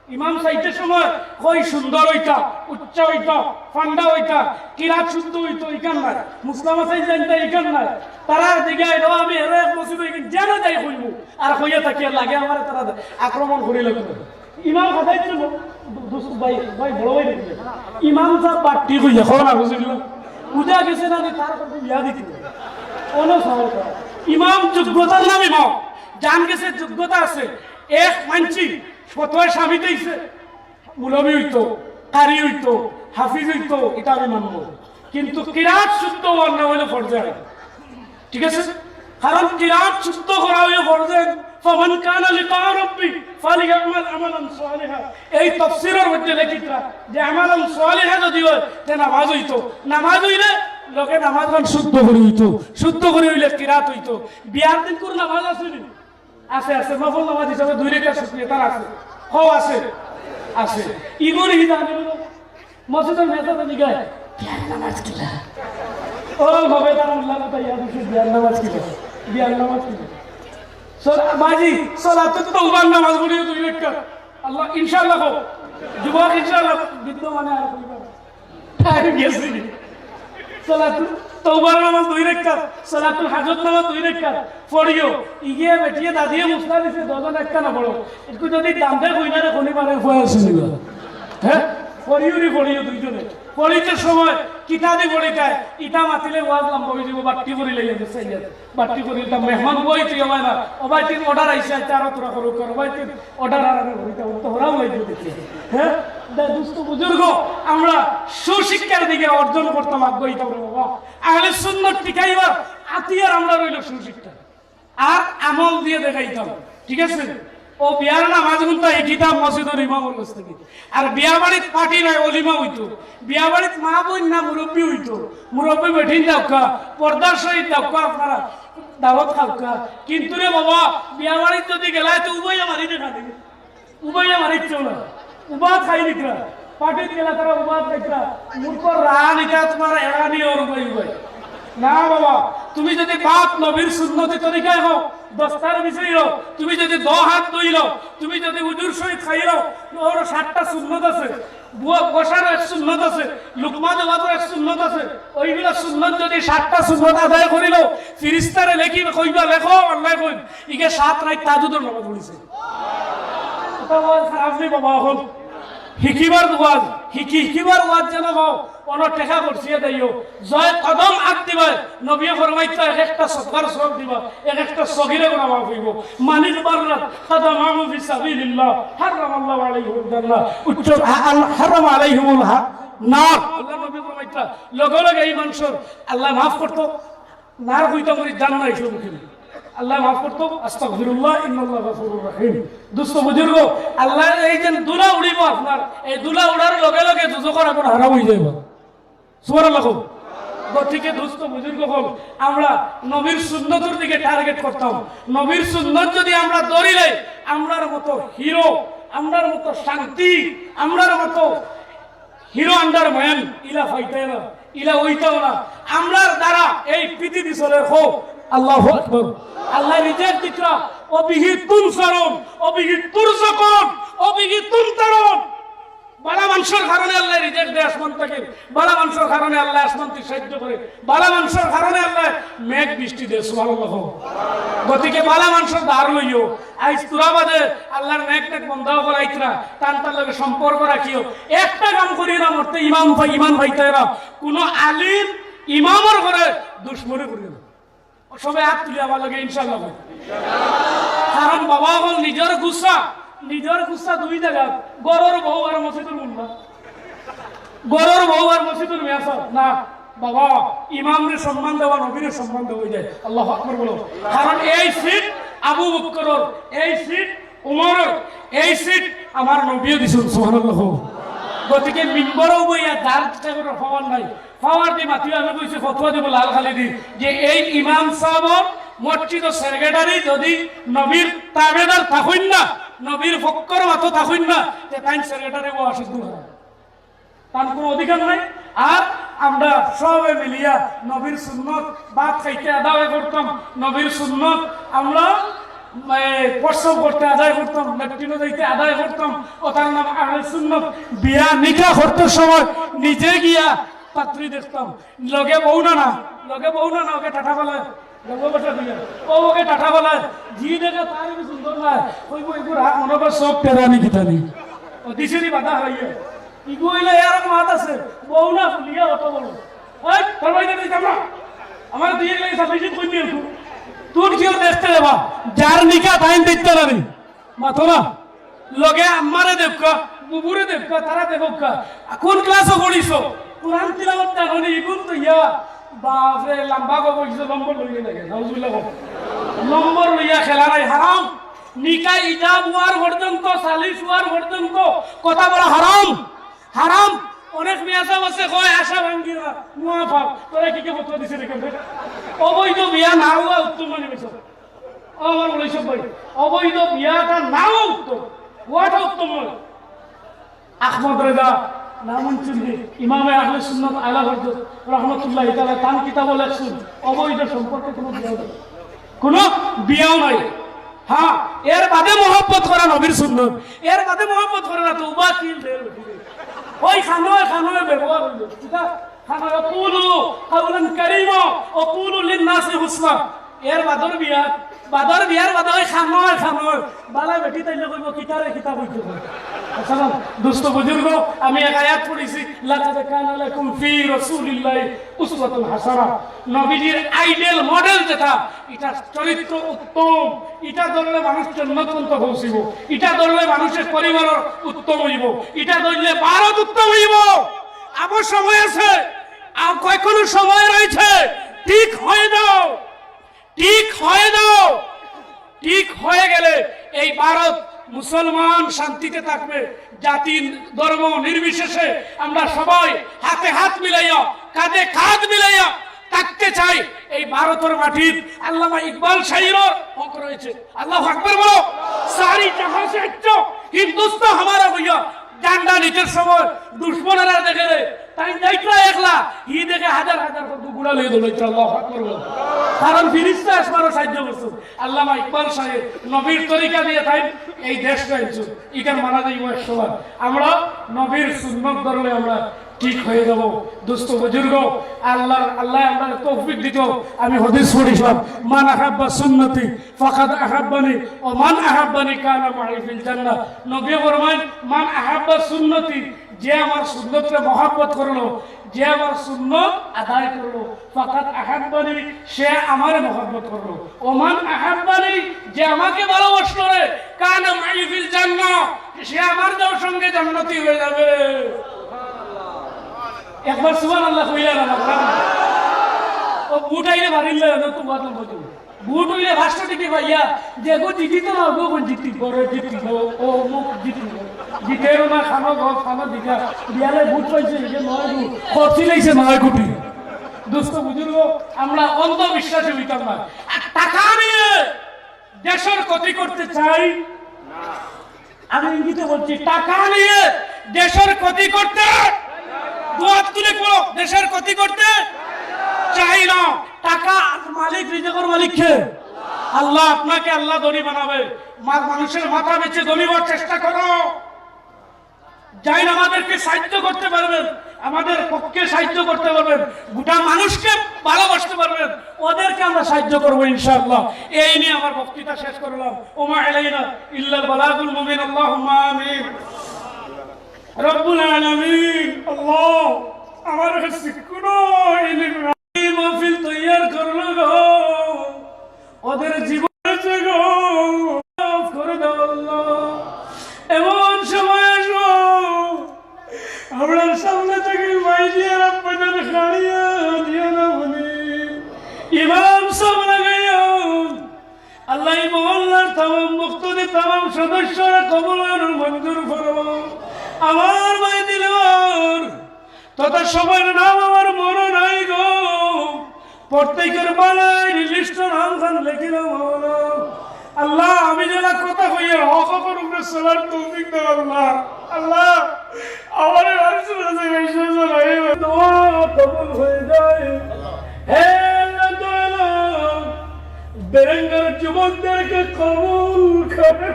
B: ইমাম সাহেবের সময় কই সুন্দর হইতা, উচ্চ হইতা, ফান্ডা হইতা, কিরাত শুদ্ধ হইতো ইকান নাই, মুসলামা সাহেব জানতা ইকান নাই। তারা দিকে আইলো আমি এর এক মসজিদ হই যেন যাই কইব আর কইয়া থাকি লাগে আমারে তারা আক্রমণ করি লাগবে। ইমাম খাদাই ছিল দোস্ত ভাই ভাই বড় ভাই দেখি ইমাম সাহেব বাটি কইয়া খাওয়া না বুঝিল পূজা গেছে না তার কথা ইয়া দিতে কোন সহজ ইমাম যোগ্যতার নাম ইমাম জান গেছে যোগ্যতা আছে। এক মানছি ফতোয়া স্বামী দিয়েছে মুলবি হইতো, কারি হইতো, হাফিজ হইতো, এটা আমি মানব, কিন্তু কিরাত শুদ্ধ হওয়ার না হইলে ফরজে। ঠিক আছে, কারণ কিরাত শুদ্ধ করা হইলে ফরজে। ফামান কানা লিকা রাব্বি ফালিয়ামাল আমালান সালিহা, এই তাফসীরের মধ্যে লেখিতা যে আমালান সালিহা যদি হয় তে নামাজ হইতো, নামাজ হইলে লোকে নামাজ শুদ্ধ করে হইতো, শুদ্ধ করে হইলে কিরাত হইতো। বিয়ার দিন কোন নামাজ আছে নি? আছে আছে, নফল নামাজ হিসাবে 2 রাকাত শুকরিয়া তার আছে, হও আছে আছে। ইগোর হিসাবে মসজিদের মেজাতে দিগায় বিয়ার নামাজ কিলা ও ভাবে তার আল্লাহ কথা ইয়াদ আছে বিয়ার নামাজ কিলা, বিয়ার নামাজ কিলা বাজি সালাতুত তাওবার নামাজ পড়িও 2 রাকাত আল্লাহ ইনশাআল্লাহ হও যুবক ইনশাআল্লাহ বিদ্যমানে আর কইবা টাইম গেছে। সালাতুত তাওবার নামাজ 2 রাকাত, সালাতুল হাজত নামাজ 2 রাকাত পড়িও। ইগে বেটিয়ে দাদিয়ে মুসলা দিছে 2 একটা না পড়ো একটু যদি দামতে কইনা রে কোনি পারে হয়ে আসিবা হ্যাঁ পড়িও দুইজনে পড়িতে সময় কিতাবি পড়িতায় ইটা মাতিলে ওয়াজ লম্বা হয়ে যাব বাট্টি করে লইয়া গেছে বাট্টি করে এটা মেহমান বই তুই হয় না ওবাই তিন অর্ডার আইসা চার তোরা করো কর ওবাই তিন অর্ডার আর হইতা তো ওরাও লই দিতে হ্যাঁ দুস্থ বুজুর্গ আমরা সুশিক্ষার দিকে অর্জন করতাম আগ্রহী থাকবো বাবা আহলে সুন্নাত টিকাইবার আতিয়ার আমরা রইল সুশিক্ষা আর আমল দিয়ে দেখাইতাম ঠিক আছে ও বিয়ার নামাজ গুনতো এই কিতাব মসজিদের ইমামের কাছ থেকে আর বিয়া বাড়িত পার্টি নাই অলিমা হইতো বিয়া বাড়িত মা বোন না মুরব্বী হইতো মুরব্বী বেঠিন দাওকা পর্দার সহিত দাওকা আপনারা দাওয়াত খাওকা কিন্তু রে বাবা বিয়া বাড়িত যদি গেলায় তো উভয় মারি দেখা দিবে উভয় মারি চলে উবা খাই নিকরা পার্টিত গেলা তারা উবা খাইতরা মূর্খ রান এটা তোমার এড়ানি ওর উভয় উভয় না বাবা তুমি যদি বাপ নবীর সুন্নতি তরিকায় হও দস্তার বিষয় হও তুমি যদি 10 হাত ধুইল তুমি যদি উজুর সহিত খাইল ওর 7টা সুন্নত আছে বুয়া বসার এক সুন্নত আছে লুকমা দেওয়ার এক সুন্নত আছে ওইগুলা সুন্নত যদি 7টা সুন্নত আদায় করিল ফেরেশতারে লেখি কইবা লেখো আল্লাহ কই ইকে 7 রাত তাহাজ্জুদের নামাজ পড়িছে এটা ওয়াজ খারাপ নেই বাবা এখন হিকিবার ওয়াজ হিকিবার ওয়াজ যেন হও কোন টেকা করছিয়ে দেইও জয় কদম আগ দিবা নবী ফরমাইতা একটা সদকার সব দিবা একটা সগিরে গুনাহ মাফ হইব মানিল বাররাত কদমাহু ফি সাবিলিল্লাহ হারামাল্লাহু আলাইহিল জান্নাহ উচ্চ হারাম আলাইহিমুল নার আল্লাহ নবী ফরমাইতা লগে লগে এই মানুষের আল্লাহ মাফ করতো নার হইতো করি জান্নাত হিসেবে মুখে আল্লাহ মাফ করতো আস্তাগফিরুল্লাহ ইন্নাল্লাহু গফুরুর রহিম দুস্থ বুজুর্গ আল্লাহ এই যে দুলা উড়িব আপনার এই দুলা উড়ার লগে লগে দুজকর এখন হারাম হয়ে যাইব সুবহানাল্লাহ গতিকে দুস্থ বুজুর্গ হল আমরা নবীর সুন্নতের দিকে টার্গেট করতাম নবীর সুন্নত যদি আমরা ধরিলে আমরার মতো হিরো আমরার মতো শান্তি আমরার মতো হিরো আন্ডার ম্যান ইলা ফাইতে না ইলা ওইটাও না আমরার দ্বারা এই পৃথিবী চলে হোক আল্লাহু আকবার আল্লাহ নিজের দিকরা অবিহি তুনসারুন অবিহি তুরজাকুন অবিহি তুনতারুন বালা মানুষের কারণে আল্লাহ রিজেক্ট দেয় আসমান থেকে বালা মানুষের কারণে আল্লাহ আসমান থেকে সাহায্য করে বালা মানুষের কারণে আল্লাহ মেঘ বৃষ্টি দেয় সুবহানাল্লাহ গতিকে বালা মানুষের ধার লইও আইস তুরাবাদে আল্লাহর মেঘ টেক বন্ধ করাইতরা তার লগে সম্পর্ক রাখিও একটা কাম করি না মরতে ইমান ভাইতারা কোন আলিম ইমামের ঘরে দুশমনি করি না সবাই হাত তুলে আমার লগে ইনশাআল্লাহ কারণ বাবা হল নিজের গুসা দুই জায়গা গরর বউ আর মসজিদুল মুন্না গরর বউ আর মসজিদুল মিয়াসা না বাবা ইমামরে সম্মান দেওয়া নবীরে সম্মান দেওয়া হয়ে যায় আল্লাহু আকবার বলো কারণ এই সিট আবু বকরের এই সিট উমরের এই সিট আমার নবীও দিছেন সুবহানাল্লাহ গতিকে মিম্বরও বইয়া দাঁড় করে পাওয়ার নাই পাওয়ার দি মাতি আমি কইছি ফতোয়া দেব লাল খালি দি যে এই ইমাম সাহেব মসজিদ সেক্রেটারি যদি নবীর তাবেদার থাকুন না নবীর ফক্কর মতো থাকুন না যে তাই সেক্রেটারি ও অসুস্থ হয় তার কোনো অধিকার নাই আর আমরা সবে মিলিয়া নবীর সুন্নত ভাত খাইতে আদায় করতাম নবীর সুন্নত আমরা প্রসব করতে আদায় করতাম ল্যাট্রিনে যাইতে আদায় করতাম ও তার নাম আহলে সুন্নত বিয়া নিকাহ করতে সময় নিজে গিয়া পাত্রী দেখতাম লগে বউ না ওকে টাটা বলায় লগে দিয়া ওকে টাটা বলায় জি দেখে তার সুন্দর লাগে ওই হাত মনে করে সব টেরানি গিতানি ও দিশিরি বাধা হইয়া ইগুইলে এরকম হাত আছে বউ না ফুলিয়া অত বড় ওই ফরমাইতে দিতাম না আমার দিয়ে লাগে সাফিসিয়েন্ট কই নিয়ে তুই কেউ দেখতে যাবা যার নিকা টাইম দেখতে না মাথো না লগে আমারে দেখকা বুবুরে দেখকা তারা দেখকা কোন ক্লাসে পড়িছো কোরআন তিলাওয়াত জানি ইগুন তো ইয়া বাপরে লম্বা গো কইছো নম্বর লইয়ে লাগে নাউজুবিল্লাহ নম্বর লইয়া খেলা নাই হারাম নিকা ইজাব ওয়ার পর্যন্ত সালিস ওয়ার পর্যন্ত কথা বলা হারাম অনেক মিয়াসা আছে কয় আশা ভাঙ্গিরা মুআফা তোরা কি ফতোয়া দিছে দেখেন অবৈধ বিয়া না হওয়া উত্তম মানে বেশি আমার বলে সব ভাই অবৈধ বিয়াটা নাও উত্তম ওয়াটা উত্তম নয় আহমদ রেজা নামুনচুন্দি ইমামে আহলে সুন্নাত আলা হযরত রাহমাতুল্লাহি তাআলা তান কিতাব লেখছেন অবৈধ সম্পর্কে কোনো বিয়াও নাই হ্যাঁ এর বাদে মহব্বত করা নবীর সুন্নাত এর বাদে মহব্বত করা না তো উবা কিল ঢের ওই খানোয় ব্যবহার হইল ঠিক খানা কুলু কাউলান কারীমা ও কুলু লিন নাসি হুসনা এর বাদর বিয়া বাদর বিয়ার বাদর খাময় খাময় বালা বেটি তাইলে কইব কিতারে কিতাব হইতে আসসালাম দোস্ত বুজুর্গ আমি এক আয়াত পড়েছি লাকাদ কানা লাকুম ফি রাসূলিল্লাহি উসওয়াতুন হাসানা নবীজির আইডিয়াল মডেল যেটা এটা চরিত্র উত্তম এটা ধরলে মানুষ জন্মতন্ত পৌঁছিব এটা ধরলে মানুষের পরিবারের উত্তম হইব এটা ধরলে ভারত উত্তম হইব আবার সময় আছে আর কয়কোনো সময় রয়েছে ঠিক হয়ে দাও ঠিক হয়ে দাও ঠিক হয়ে গেলে এই ভারত মুসলমান শান্তিতে থাকবে জাতি ধর্ম নির্বিশেষে আমরা সবাই হাতে হাত মিলাইয়া কাঁধে কাঁধ মিলাইয়া থাকতে চাই এই ভারতের মাটির আল্লামা ইকবাল শাহীর হক রয়েছে আল্লাহু আকবার বলো সারি জাহাঁ সে আচ্ছা হিন্দুস্তান हमारा भैया জান্ডা নিচের সময় দুশমনেরা দেখে রে তাই যাইত্রা একলা হি দেখে হাজার হাজার গুড়া লয়ে দৌড় আল্লাহু আকবার বলো কারণ ফিরিস্তা আসমানও সাহায্য করছে আল্লামা ইকবাল সাহেব নবীর তরিকা দিয়ে তাই এই দেশ গাইছে ইকার মানা যাইব এক সময় আমরা নবীর সুন্নত ধরলে আমরা ঠিক হয়ে যাব দোস্ত বুজুর্গ আল্লাহ আমরা তৌফিক দিত আমি হাদিস পড়িলাম মান আহাব্বা সুন্নতি ফাকাদ আহাব্বানি ও মান আহাব্বানি কানা মাই ফিল জান্নাহ নবী ফরমান মান আহাব্বা সুন্নতি যে আমার সুন্নতকে মহব্বত করলো যে আমার সুন্নত আদায় করলো ফাকাদ আহাব্বানি সে আমারে মহব্বত করলো ও মান আহাব্বানি যে আমাকে ভালোবাসলো রে কানা মাই ফিল জান্নাহ সে আমার সঙ্গে জান্নাতি হয়ে যাবে একবার সুবহানাল্লাহ কইলা না ও বুট আইলে ভারিলে না তো বাদ বলতো বুট হইলে ভাষা দিতে ভাইয়া যে গো দিদি তো না গো জিতি করে জিতি ও মুখ জিতি জিতেরও না খানো গো খানো দিকা বিয়ালে বুট পাইছে যে নয় গো খরচি লাইছে 9 কোটি দোস্ত বুজুর্গ আমরা অন্ধবিশ্বাসে হইতাম না টাকা নিয়ে দেশের ক্ষতি করতে চাই না আমি ইঙ্গিতে বলছি টাকা নিয়ে দেশের ক্ষতি করতে দুয়াত তুলে পড়ো দেশের ক্ষতি করতে চাই না টাকা মালিক রিজিকের মালিক কে আল্লাহ আপনাকে আল্লাহ ধনী বানাবে মানুষের মাথা বেচে ধনী হওয়ার চেষ্টা করো যাই না আমাদেরকে সাহায্য করতে পারবেন আমাদের পক্ষে সাহায্য করতে পারবেন গোটা মানুষকে ভালোবাসতে পারবেন ওদেরকে আমরা সাহায্য করবো ইনশাআল্লাহ এই নিয়ে আমার বক্তৃতা শেষ করলাম ওমা আলাইনা ইল্লাল বালাগুল মুবিন আল্লাহুম্মা আমিন রব্বুল আলামিন আল্লাহ আমার কাছে কোনো ইলম নাই মাহফিল তৈয়ার করলো গো ওদের জীবনে গো মাফ করে দাও আল্লাহ এমন সময় আসো আপনার সামনে থেকে মাইজিয়ার আপনাদের খাড়িয়া দিও না বলি ইমাম সব লাগাইও আল্লাহ মহল্লার তামাম মুক্তদি তামাম সদস্যরা কবুল আর মঞ্জুর ফরমাও আমার ভাই দিলওয়ার তথা সবার নাম আমার মনে নাই গো প্রত্যেকের বালাই লিস্ট নাম খান লিখে দাও আল্লাহ আমি যারা কথা কইয়ে হক উপরে চলার তৌফিক দাও আল্লাহ আল্লাহ আমার রাসূল গাইছে জয় দোয়া কবুল হয়ে যায় হে আল্লাহ বেরেঙ্গার যুবকদেরকে কবুল করে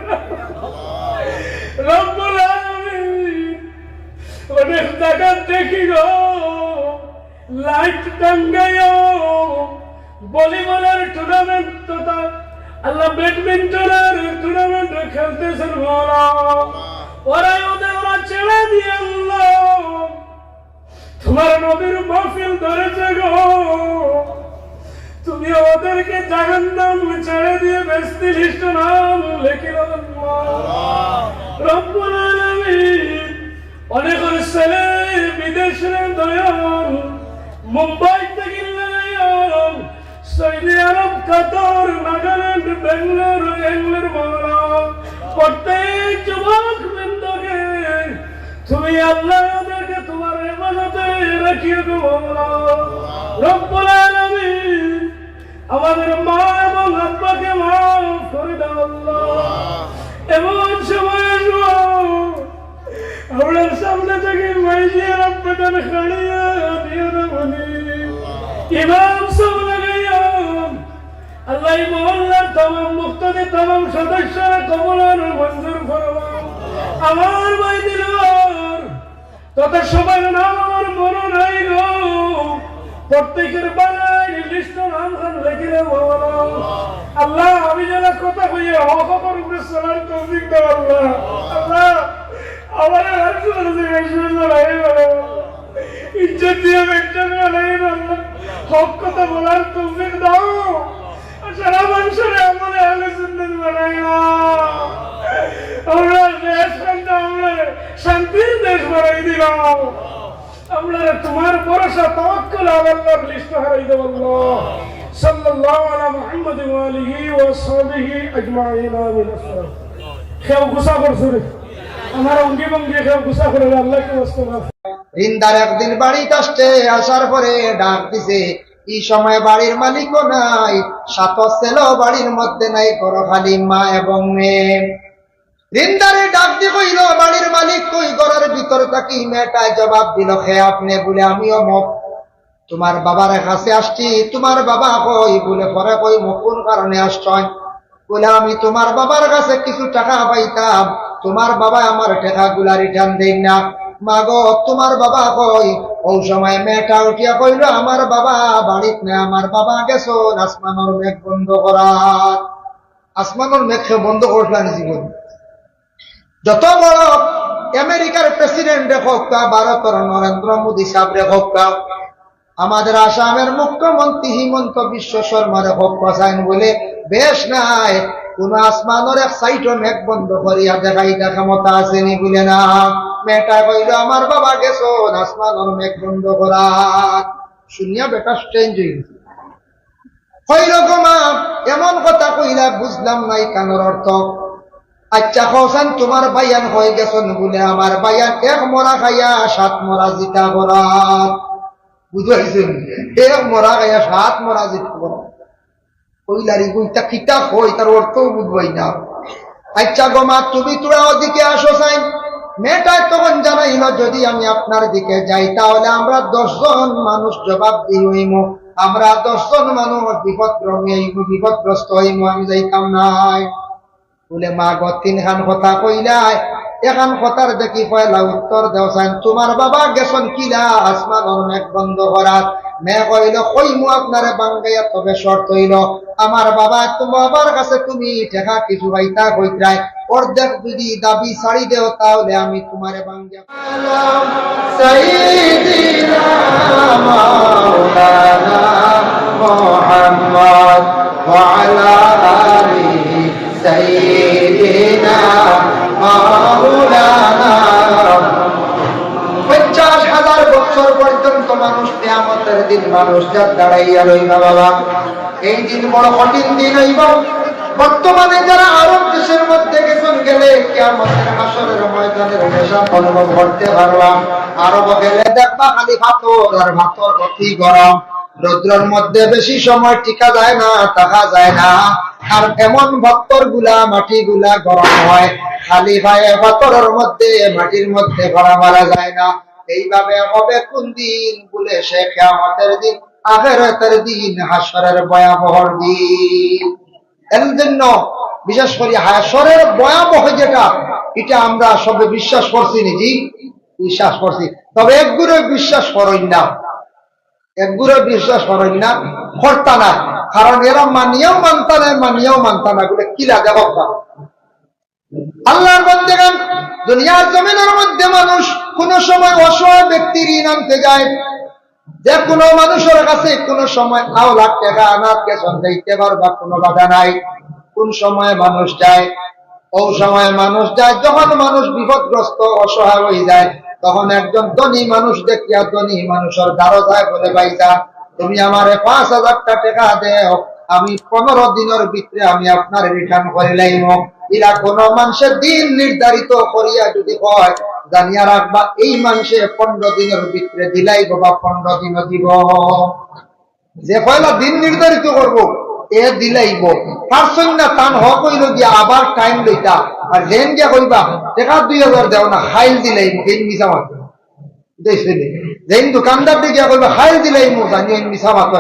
B: রব্বুল আলামিন অনেক জায়গা দেখি গো লাইট টাঙ্গাইও ভলিবলের টুর্নামেন্ট তথা আল্লাহ ব্যাডমিন্টনের টুর্নামেন্ট খেলতেছেন ওরা ছেড়ে দিয়ে আল্লাহ তোমার নবীর মাহফিল ধরেছে গো তুমি ওদেরকে জাহান্নাম ছেড়ে দিয়ে বেস্তি লিস্ট নাম লিখিল রব্বুল আলামিন অনেক ছেলে বিদেশে দয়াল মুম্বাই থেকে সৌদি আরব কাতার নাগাল্যান্ড বেঙ্গালুরু ইংল্যান্ড বাংলা প্রত্যেক যুবক বৃন্দকে তুমি আল্লাহ ওদেরকে তোমার ইবাদতে রাখিয়ে দেবো রব্বুল আলামিন আমাদের মা এবং আব্বাকে মাফ করে দাও আল্লাহ এমন সময় আপনার সামনে থেকে মাইজিয়ার আপনাদের খাড়িয়া দিও না বলি ইমাম সব লাগাইয়া আল্লাহ মহল্লার তামাম মুক্তদি তামাম সদস্যরা কবুল আর মঞ্জুর ফরমাও আমার ভাই দিলওয়ার তথা সবার নাম আমার মনে নাই গো প্রত্যেকের বালাই লিস্ট নাম খান লিখে দাও আল্লাহ আমি কথা কইয়া হকর উপরে চলার তৌফিক দাও আল্লাহ। আল্লাহ আমার ইজ্জত দিয়ে মেনটেন বানাই আল্লাহ, হক কথা বলার তৌফিক দাও, সারা মানুষের আমলে আহলে সুন্নাত বানাই। আমরা দেশ আমরা শান্তির দেশ বানাই দিলাম, আমরা তোমার ভরসা তাওয়াক্কুল আল্লাহর লিস্ট হারাই দেব। আল্লাহ সাল্লাল্লাহু আলা মুহাম্মদ ওয়া আলিহি ওয়া সাহবিহি আজমাইন। আমিন। কেউ গুসা করছে রে, আমার অঙ্গি ভঙ্গি কেউ গুসা করে, আল্লাহকে ওয়াস্তে।
A: রিন্দার একদিন বাড়িতে আসছে, আসার পরে ডাক দিছে, এই সময় বাড়ির মালিকও নাই, সাত ছেলেও বাড়ির মধ্যে নাই, ঘর খালি মা এবং মেয়ে। রিন্দারে ডাক দিয়ে কইল, বাড়ির মালিক কই? ঘরের ভিতর থাকি মেয়েটায় জবাব দিল, হে আপনি? বলে আমিও মক, তোমার বাবার কাছে আসছি। তোমার বাবা কই? বলে পরে কই কোন কারণে আসছয়? বলে আমি তোমার বাবার কাছে কিছু টাকা পাইতাম, তোমার বাবা আমার টাকা গুলা রিটার্ন দেন না। মাগো তোমার বাবা কই? ওই সময় মেয়েটা উঠিয়া কইল, আমার বাবা বাড়িতে না, আমার বাবা গেছো আসমানোর মেঘ বন্ধ করার। আসমানোর মেঘ বন্ধ করলাম জীবন। যত বড় আমেরিকার প্রেসিডেন্ট হোক, ভারতের নরেন্দ্র মোদী সাহেব হোক, আমাদের আসামের মুখ্যমন্ত্রী হিমন্ত বিশ্ব শর্মারে হোক, চাইন বলে বেশ নাই, কোন আসমানের এক সাইড মেঘ বন্ধ করিয়া দেখাই ক্ষমতা আসেনি বলে না। মেয়েটা কইল, আমার বাবা গেছো আসমানের মেঘ বন্ধ করার। শুনিয়া বেটা স্ট্রেঞ্জ হয়ে গেছে। কইল গো মা, এমন কথা কইলা বুঝলাম নাই কানোর অর্থ। আচ্ছা কৌসান তোমার বাইয়ান হয়ে গেছেন? বলে আমার বাইয়ান এক মরা খাইয়া সাত মরা জিতা করার। বুঝাইছেন? এক মরা খাইয়া সাত মরা জিতা করা। কইলারি বইটা কিতা কই, তার অর্থ বুঝবাই না। আচ্ছা গো মা, তুমি তোরা ওদিকে আসো চাই। মেয়েটা তখন জানাইল, যদি আমি আপনার দিকে যাই তাহলে আমরা 10 জন মানুষ জবাব হইম, আমরা 10 জন মানুষ বিপদগ্রস্ত হইম, আমি যাইতাম নাই। বলে মা গো, 3 খান কথা কইলাই, এখান কথার দেখি পয়লা উত্তর দেও চাই। তোমার বাবা গেছন কিলা আসমানের মেঘ বন্ধ করার। মেয়ে কইল, কইমু আপনারে বাঙ্গাইয়া, তবে শর্ত হইল আমার বাবা, তোমার বাবার কাছে তুমি টাকা কিছু পাইতা কইত্রাই, অর্ধেক যদি দাবি ছাড়ি দেও তাহলে আমি তোমারে বাঙ্গিয়া। সাইয়্যিদিনা মাওলানা মুহাম্মদ ওয়া আলা আলিহি সাইয়্যিদিনা মাওলানা। 50,000 বছর পর্যন্ত মানুষ কিয়ামতের দিন মানুষ যা দাঁড়াইয়া রইবা বাবা। এই দিন বড় কঠিন দিন হইব। বর্তমানে যারা আরব দেশের মধ্যে গেছেন, গেলে কিয়ামতের হাসরের ময়দানের নেশা অনুভব করতে পারবা। আরব গেলে দেখবা খালি পাথর আর পাথর, অতি গরম, রৌদ্রের মধ্যে বেশি সময় টিকা যায় না, থাকা যায় না। আর এমন পাথর গুলা, মাটি গুলা গরম হয়, খালি পায়ে পাথরের মধ্যে, মাটির মধ্যে ভরা মারা যায় না। এইভাবে হবে কোন দিন? বলে সে কিয়ামতের দিন, আখিরাতের দিন, হাসরের ভয়াবহ দিন। এর জন্য বিশেষ করে হাসরের ভয়াবহ যেটা, এটা আমরা সবে বিশ্বাস করছি, নিজে বিশ্বাস করছি, তবে একগুলো বিশ্বাস করেন না, একগুলো বিশ্বাস করেন না, করতা না। কারণ এরা মানিয়েও মানতা না, মানিয়েও মানতা না, বলে কিলা দেখো আল্লাহর বান্দাগণ। দুনিয়ার জমিনের মধ্যে মানুষ কোন সময় অসহায় ব্যক্তির ঋণ আনতে যায়, যে কোনো মানুষের কাছে কোন সময় 9 লাখ টাকা আনার কেসন দিতে পারবা, কোনো বাধা নাই। কোন সময় মানুষ যায়? ওই সময় মানুষ যায় যখন মানুষ বিপদগ্রস্ত, অসহায় হয়ে যায়, তখন একজন ধনী মানুষ দেখিয়া ধনী মানুষের দ্বারো যায়, বলে ভাইজা তুমি আমারে 5,000 টাকা দেও, আমি 15 দিনের ভিতরে আমি আপনার রিটার্ন করে লাইব। এরা কোন মানুষের দিন নির্ধারিত করিয়া যদি হয়, জানিয়া রাখবা এই মানুষে 15 দিনের ভিতরে দিলাইব বা 15 দিন দিব। যে পয়লা দিন নির্ধারিত করবো এ দিলাইব, তার সঙ্গে টান হক হইল গিয়া আবার টাইম লইতা। আর যেন গিয়া কইবা টাকা 2,000 দেও না, খাইল দিলাইব, এই মিছা মাত দেখছিলি। যেন দোকানদার গিয়া কইবা খাইল দিলাইব, জানি এই মিছা মাত।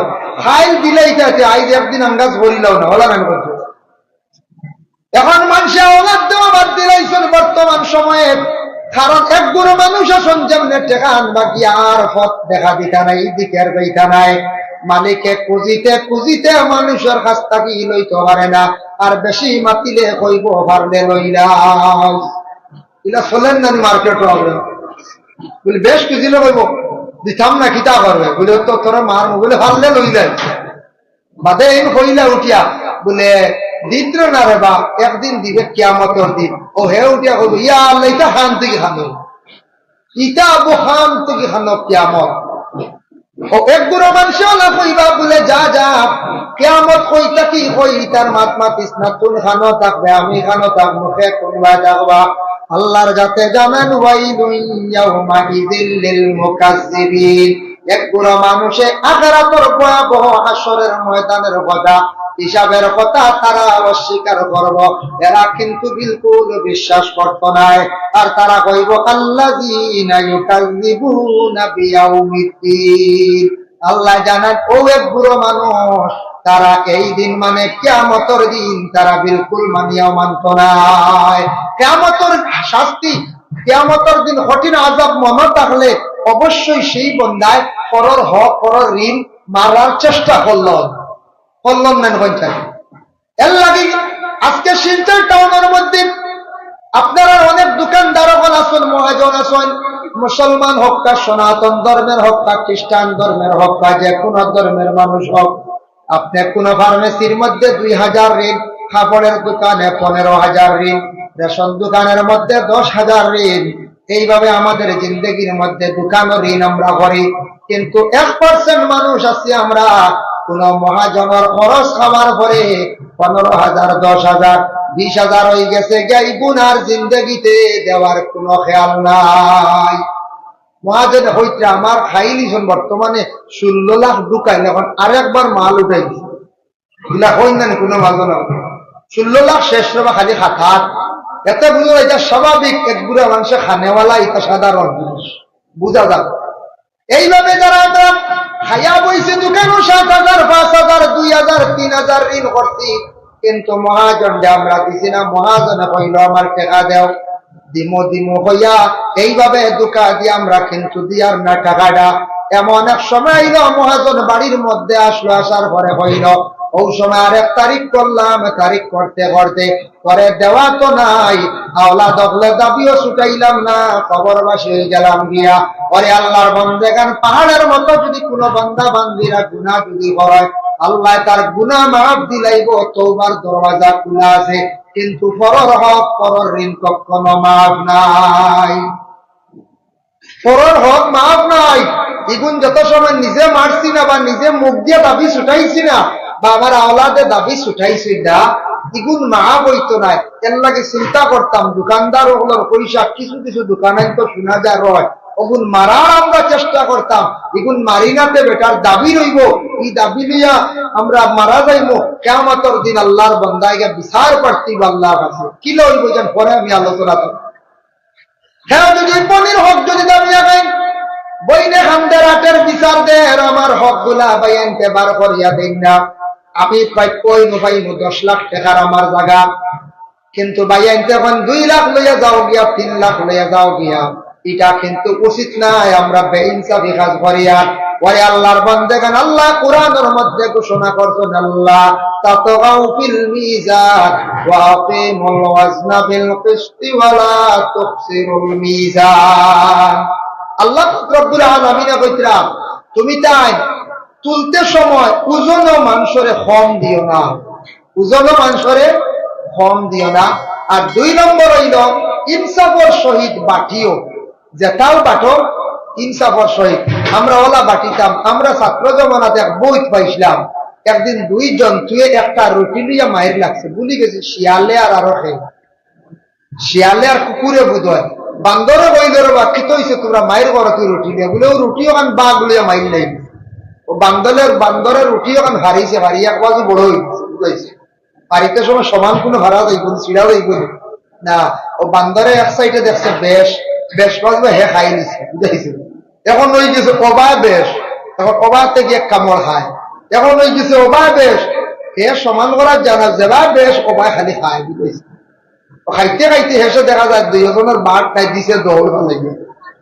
A: খাইল দিলাইতে আইজ একদিন আন্দাজ করিলাও না, হলা কেন করছো? এখন মানুষে অনাথ দেওয়া বাদ দিলাইছেন বর্তমান সময়ে। কারণ এক গুরু মানুষ আসন যেমনে টেকা আনবা কি আর পথ দেখা দিতা নাই, দিকে আর যাইতা নাই। মালিকে খুঁজিতে খুঁজিতে মানুষের কাছ থেকে লইতে পারে না। আর বেশি মাতিলে কইব পারলে লইলাম। এলা চলেন না মার্কেট হবে বলে বেশ কিছুলে কইব দিতাম না কিতা করবে বলে তো তোরা মার বলে পারলে লইলেন বাদে এই কইলা উঠিয়া বলে দিত্র না রে বা একদিন দিবে কিয়ামতের দিন। ও হে উঠিয়া কইব ইয়া আল্লাহ ইটা খান থেকে খানো ইটা আবু খান থেকে খানো কিয়ামত। ও এক বুড়ো মানুষ না কইবা বলে যা যা কিয়ামত কইতা কি কই তার মাত মাতিস না তুমি খানো থাকবে আমি খানো থাক মুখে কোনবা থাকবা আল্লাহর যাতে জানেন ওয়াইলুন ইয়াউমা ইযিল লিল মুকাজ্জিবিন। এক বুড়ো মানুষে আখিরাতের ভয়াবহ হাসরের ময়দানের কথা হিসাবের কথা তারা অস্বীকার করব। এরা কিন্তু বিলকুল বিশ্বাস করত না আর তারা কইব আল্লাযীনা ইউকাযযিবুনা বিয়াউমিদ্দিন। আল্লাহ জানেন ও এক বুড়ো মানুষ তারা এই দিন মানে কিয়ামতের দিন তারা বিলকুল মানিয়াও মানত না। কিয়ামতের শাস্তি কিয়ামতের দিন কঠিন আযাব মনে থাকলে অবশ্যই সেই বন্দায় পরর হক পরর ঋণ মারার চেষ্টা করলো না পঞ্চায়েত। এর লাগে আজকে শিলচর টাউনের মধ্যে আপনারা অনেক দোকানদার আছেন মহাজন আছেন মুসলমান হোক কা সনাতন ধর্মের হোক কা খ্রিস্টান ধর্মের হোক কা যে কোনো ধর্মের মানুষ হোক আপনি কোন ফার্মেসির মধ্যে 2000 ঋণ কাপড়ের দোকানে 15,000 ঋণ রেশন দোকানের মধ্যে 10,000 ঋণ এইভাবে আমাদের জিন্দগির মধ্যে দোকান ও ঋণ আমরা করি। কিন্তু 1% মানুষ আছি আমরা কোন মহাজনের খরচ খাবার পরে 15,000 10,000 20,000 হয়ে গেছে গাই গুনার জিন্দগিতে দেওয়ার কোনো খেয়াল নাই। মহাজন হইতে আমার খাইলিছেন বর্তমানে 16 লাখ ঢুকাইল এখন আরেকবার মাল উঠাই দিছে এগুলা হইন না কোনো মাল না 16 লাখ শেষ রবা খালি খাতার এত বুঝো এটা স্বাভাবিক এক বুড়া মানুষ খানেওয়ালা এটা সাধারণ জিনিস বুঝা যাবে। এইভাবে যারা খাইয়া বইছে দোকানও 7,000 5,000 2,000 3,000 ঋণ করছি কিন্তু মহাজনকে আমরা দিছি না। মহাজনে কইল আমার টাকা দেও দিমো হইয়া এইভাবে দোকা দিয়ে আমরা কিন্তু দিয়ার না টাকাটা। এমন এক সময় আইল মহাজন বাড়ির মধ্যে আসলো আসার পরে হইল ও সময় আরেক তারিখ করলাম তারিখ করতে করতে পরে দেওয়া তো নাই আওলা দখলে দাবিও ছুটাইলাম না খবর বাসি হয়ে গেলাম গিয়া। পরে আল্লাহর বন্দেগান পাহাড়ের মতো যদি কোনো বান্দা বান্দিরা গুনাহ যদি হয় আল্লাহ তার গুনাহ মাফ দিলাইব তওবার দরওয়াজা খোলা আছে কিন্তু পরর হক পরর ঋণ কখনো মাফ নাই। পরর হক মাফ নাই। এগুন যত সময় নিজে মারছি না বা নিজে মুখ দিয়ে দাবি ছুটাইছি না বা আমার আওলাদে দাবি ছুটাইছি না এগুন মাফ হইতো নাই। এর লাগে চিন্তা করতাম দোকানদার ওগুলোর পয়সা কিছু কিছু দোকানে তো শোনা যায় রয় ওগুন মারার আমরা চেষ্টা করতাম এগুন মারি নাতে বেটার দাবি রইব এই দাবি নিয়া আমরা মারা যাইব কিয়ামতের দিন আল্লাহর বান্দাকে বিচার করতেই আল্লাহর কাছে কি লইব যেন পরে আমি আলোচনা করব। হ্যাঁ যদি পনির হক যদি দাবি আগাই বইনে হামদের আটের বিচার দেন আমার হক গুলা বাইনতে বার করিয়া দেন না আমি পাইব 10 লাখ টাকার আমার জায়গা কিন্তু বাইনতে এখন 2 লাখ লইয়া যাও গিয়া 3 লাখ লইয়া যাও গিয়া এটা কিন্তু উচিত নাই। আমরা বেইনসাফি কাজ করিয়া ওরে আল্লাহর বান্দাগান আল্লাহ কোরআনের মধ্যে ঘোষণা করছেন আল্লাহ তাতগাউ ফিল মিজান ওয়া আকিমুল ওয়াজনা বিল কিসতি ওয়া লা তুখসিরুল মিজান। আল্লাহ রব্বুল আলামিন কইতরা তুমি তাই তুলতে সময় ওজন মানুষরে কম দিও না ওজন মানুষরে কম দিও না। আর 2 নম্বর হইল ইনসাফের সহিত বাটিও যেটাও বাটো ইনসাফের সহিত। আমরা ওলা বাটিতাম আমরা ছাত্র জমানাতে এক বই পাইছিলাম একদিন 2 জন্তুয়ে একটা রুটি লিয়া মায়ের লাগছে ভুলি গেছে শিয়ালে আর আরো খেয়ে শিয়ালে আর কুকুরে বুধ হয় বান্দরে বইলের বাক্ষিত হয়েছে তোমরা মায়ের ঘর তুই রুটি নিয়ে বলে ও রুটি ওখান বাঘ লিয়া মাইল নাই ও বান্দরের রুটি ওখান হারিয়েছে হারিয়ে এক বাজু বড় হয়েছে বুঝাইছে বাড়িতে সময় সমান কোনো ভাড়া যাইব চিড়াও যাইব না ও বান্দরে এক সাইডে দেখছে বেশ বেশ বাজবে হে খাই নিছে বুঝাইছে। এখন ওই গেছে অবা বেশ এখন অবাতে গিয়ে কামড় খায় এখন ওই গেছে অবা বেশ হে সমান করার জানা যেবা বেশ অবা খালি খায় বুঝাইছে। খাইতে খাইতে হেসে দেখা যায় 2 জনের মাঠ নাই দিছে দৌড় লাগে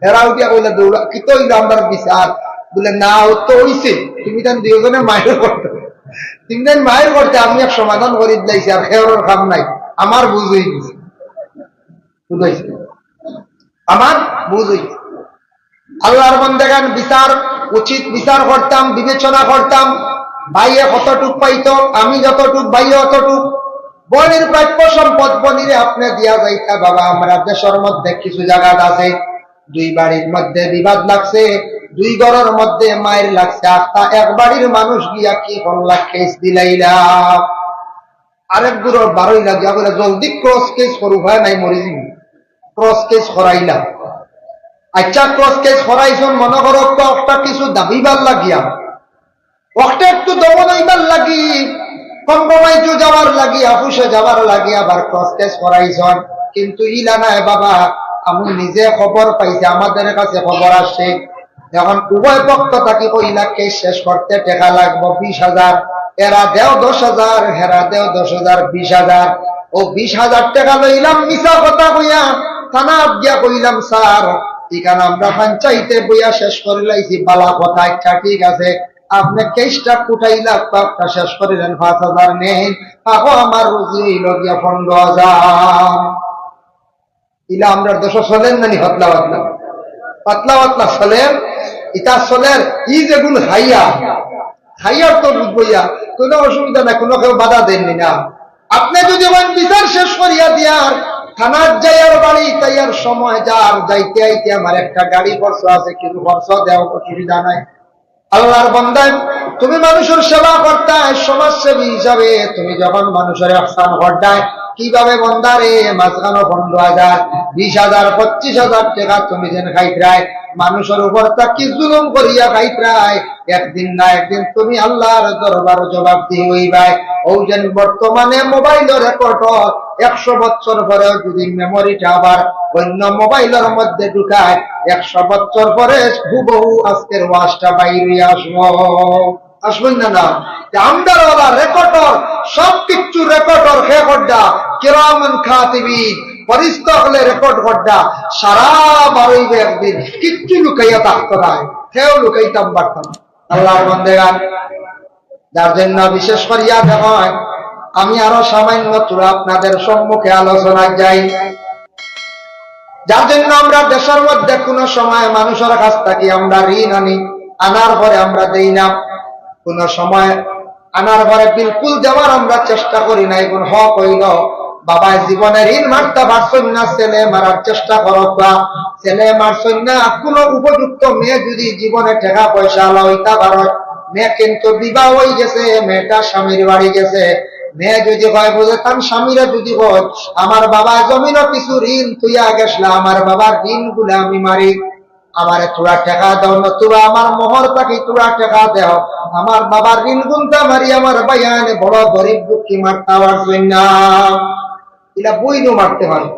A: এরা উঠিয়া কইলে দৌড়া কি তো আমরা বিচার বলে না ও তো হইছে তুমি তান 2 জনের মায়ের করতে তিনদিন মায়ের করতে আমি এক সমাধান করে দিয়েছি আর খেয়ার কাম নাই আমার বুঝ হয়ে গেছে বুঝাইছে আমার বুঝ হয়েছে আল্লাহর বন্দেগান বিচার উচিত বিচার করতাম বিবেচনা করতাম ভাইয়ে কতটুক পাইতো আমি যতটুক ভাইয়ে অতটুক বনির প্রাপ্য সম্পদ বনিরে আপনি দিয়া যাইতা বাবা আমরা দেশের মধ্যে কিছু জায়গা আছে দুই বাড়ির মধ্যে বিবাদ লাগছে দুই ঘরের মধ্যে মায়ের লাগছে আত্মা এক বাড়ির মানুষ গিয়া কি করলা কেস দিলাইলা আরেক গুরুর 12 লাখ বলে জলদি ক্রস কেস করু হয় নাই মরিজি ক্রস কেস করাইলা আচ্ছা ক্রস কেস করাইছন মনে করো একটা কিছু দাবিবার লাগিয়া ওটা একটু দমন হইবার লাগি কম্প্রোমাইজ যাওয়ার লাগি অফিসে যাওয়ার লাগি আবার ক্রস কেস করাইছন কিন্তু ইলা নাই বাবা আমি নিজে খবর পাইছি আমাদের কাছে খবর আসছে এখন উভয় পক্ষ থাকি কইলা কেস শেষ করতে টাকা লাগবো 20,000 এরা দেও 10,000 হেরা দেও 10,000 20,000 ও 20,000 টাকা লইলাম মিছা কথা কইয়া থানা গিয়া কইলাম স্যার এখানে আমরা পঞ্চায়েতে বইয়া শেষ করে লাইছি বালা কথা একটা ঠিক আছে আপনি কেসটা কুটাইলা একটা শেষ করিলেন 5,000 নেন আহো আমার রুজি হইল গিয়া 15,000 ইলা আমরা দেশ চলেন নানি হতলা পাতলা পাতলা পাতলা চলেন ইটা চলের ই যেগুলো খাইয়ার তো বুঝবইয়া কোনো অসুবিধা নাই কোনো কেউ বাধা দেননি না আপনি যদি বিচার শেষ করিয়া দিয়ার থানার যাইয়ার বাড়ি তাইয়ার সময় যার যাইতে আইতে আমার একটা গাড়ি খরচ আছে কিন্তু খরচ দেওয়া অসুবিধা নাই আল্লাহর বান্দায় তুমি মানুষের সেবা করতায় সমাজসেবী হিসাবে তুমি যখন মানুষের ihsan করতায় কিভাবে বন্দারে মাঝখানো 15,000 20,000 25,000 টাকা তুমি যেন খাইতরায় মানুষের উপর তাকি জুলুম করিয়া খাইতরায় একদিন না একদিন তুমি আল্লাহর দরবারে জবাবদিহি হইবাই ও যেন বর্তমানে মোবাইলের রেকর্ড 100 বছর পরে যদি মেমোরিটা আবার অন্য মোবাইলের মধ্যে ঢুকায় 100 বছর পরে হুবহু আজকের ওয়াজটা বাইরে আসবেন না আমদারওয়ালা রেকর্ডর সবকিছু রেকর্ডর রেকর্ডটা কিরামান খাতিবিন ফরিস্তা হলে রেকর্ড করডা সারা বারইবে একদিন কিচ্ছু লুকাইয়া থাকতো না কেউ লুকাইতাম পারতাম আল্লাহর বান্দাগান যার জন্য বিশেষ করিয়া দেখেন আমি আরো সামান্য তুলা আপনাদের সম্মুখে আলোচনায় যাই যার জন্য আমরা দেশের মধ্যে কোন সময় মানুষের কাছ থেকে আমরা ঋণ আনি আনার পরে আমরা দেই না কোন সময় আনার পরে বিলকুল দেওয়ার আমরা চেষ্টা করি না এখন হক হইল বাবা জীবনে ঋণ মারতে পারছেন না ছেলে মারার চেষ্টা করো বা ছেলে মারছেন না কোন উপযুক্ত মেয়ে যদি জীবনে টাকা পয়সা লইতে পারো মেয়ে কিন্তু বিবাহ হয়ে গেছে মেয়েটা স্বামীর বাড়ি গেছে মেয়ে যদি হয় বুঝে তার স্বামীরা যদি হয় আমার বাবা জমিনও কিছু ঋণ তুইয়া গেছিল আমার বাবার ঋণ গুলো আমি মারি আমার তোরা টাকা দাও না তোরা আমার মোহর পাখি তোরা টাকা দাও আমার বাবার ঋণ গুনতে মারি আমার বাইয়ানে বড় গরিব দুঃখী মারতে পারবেন না এটা বইনও মারতে পারে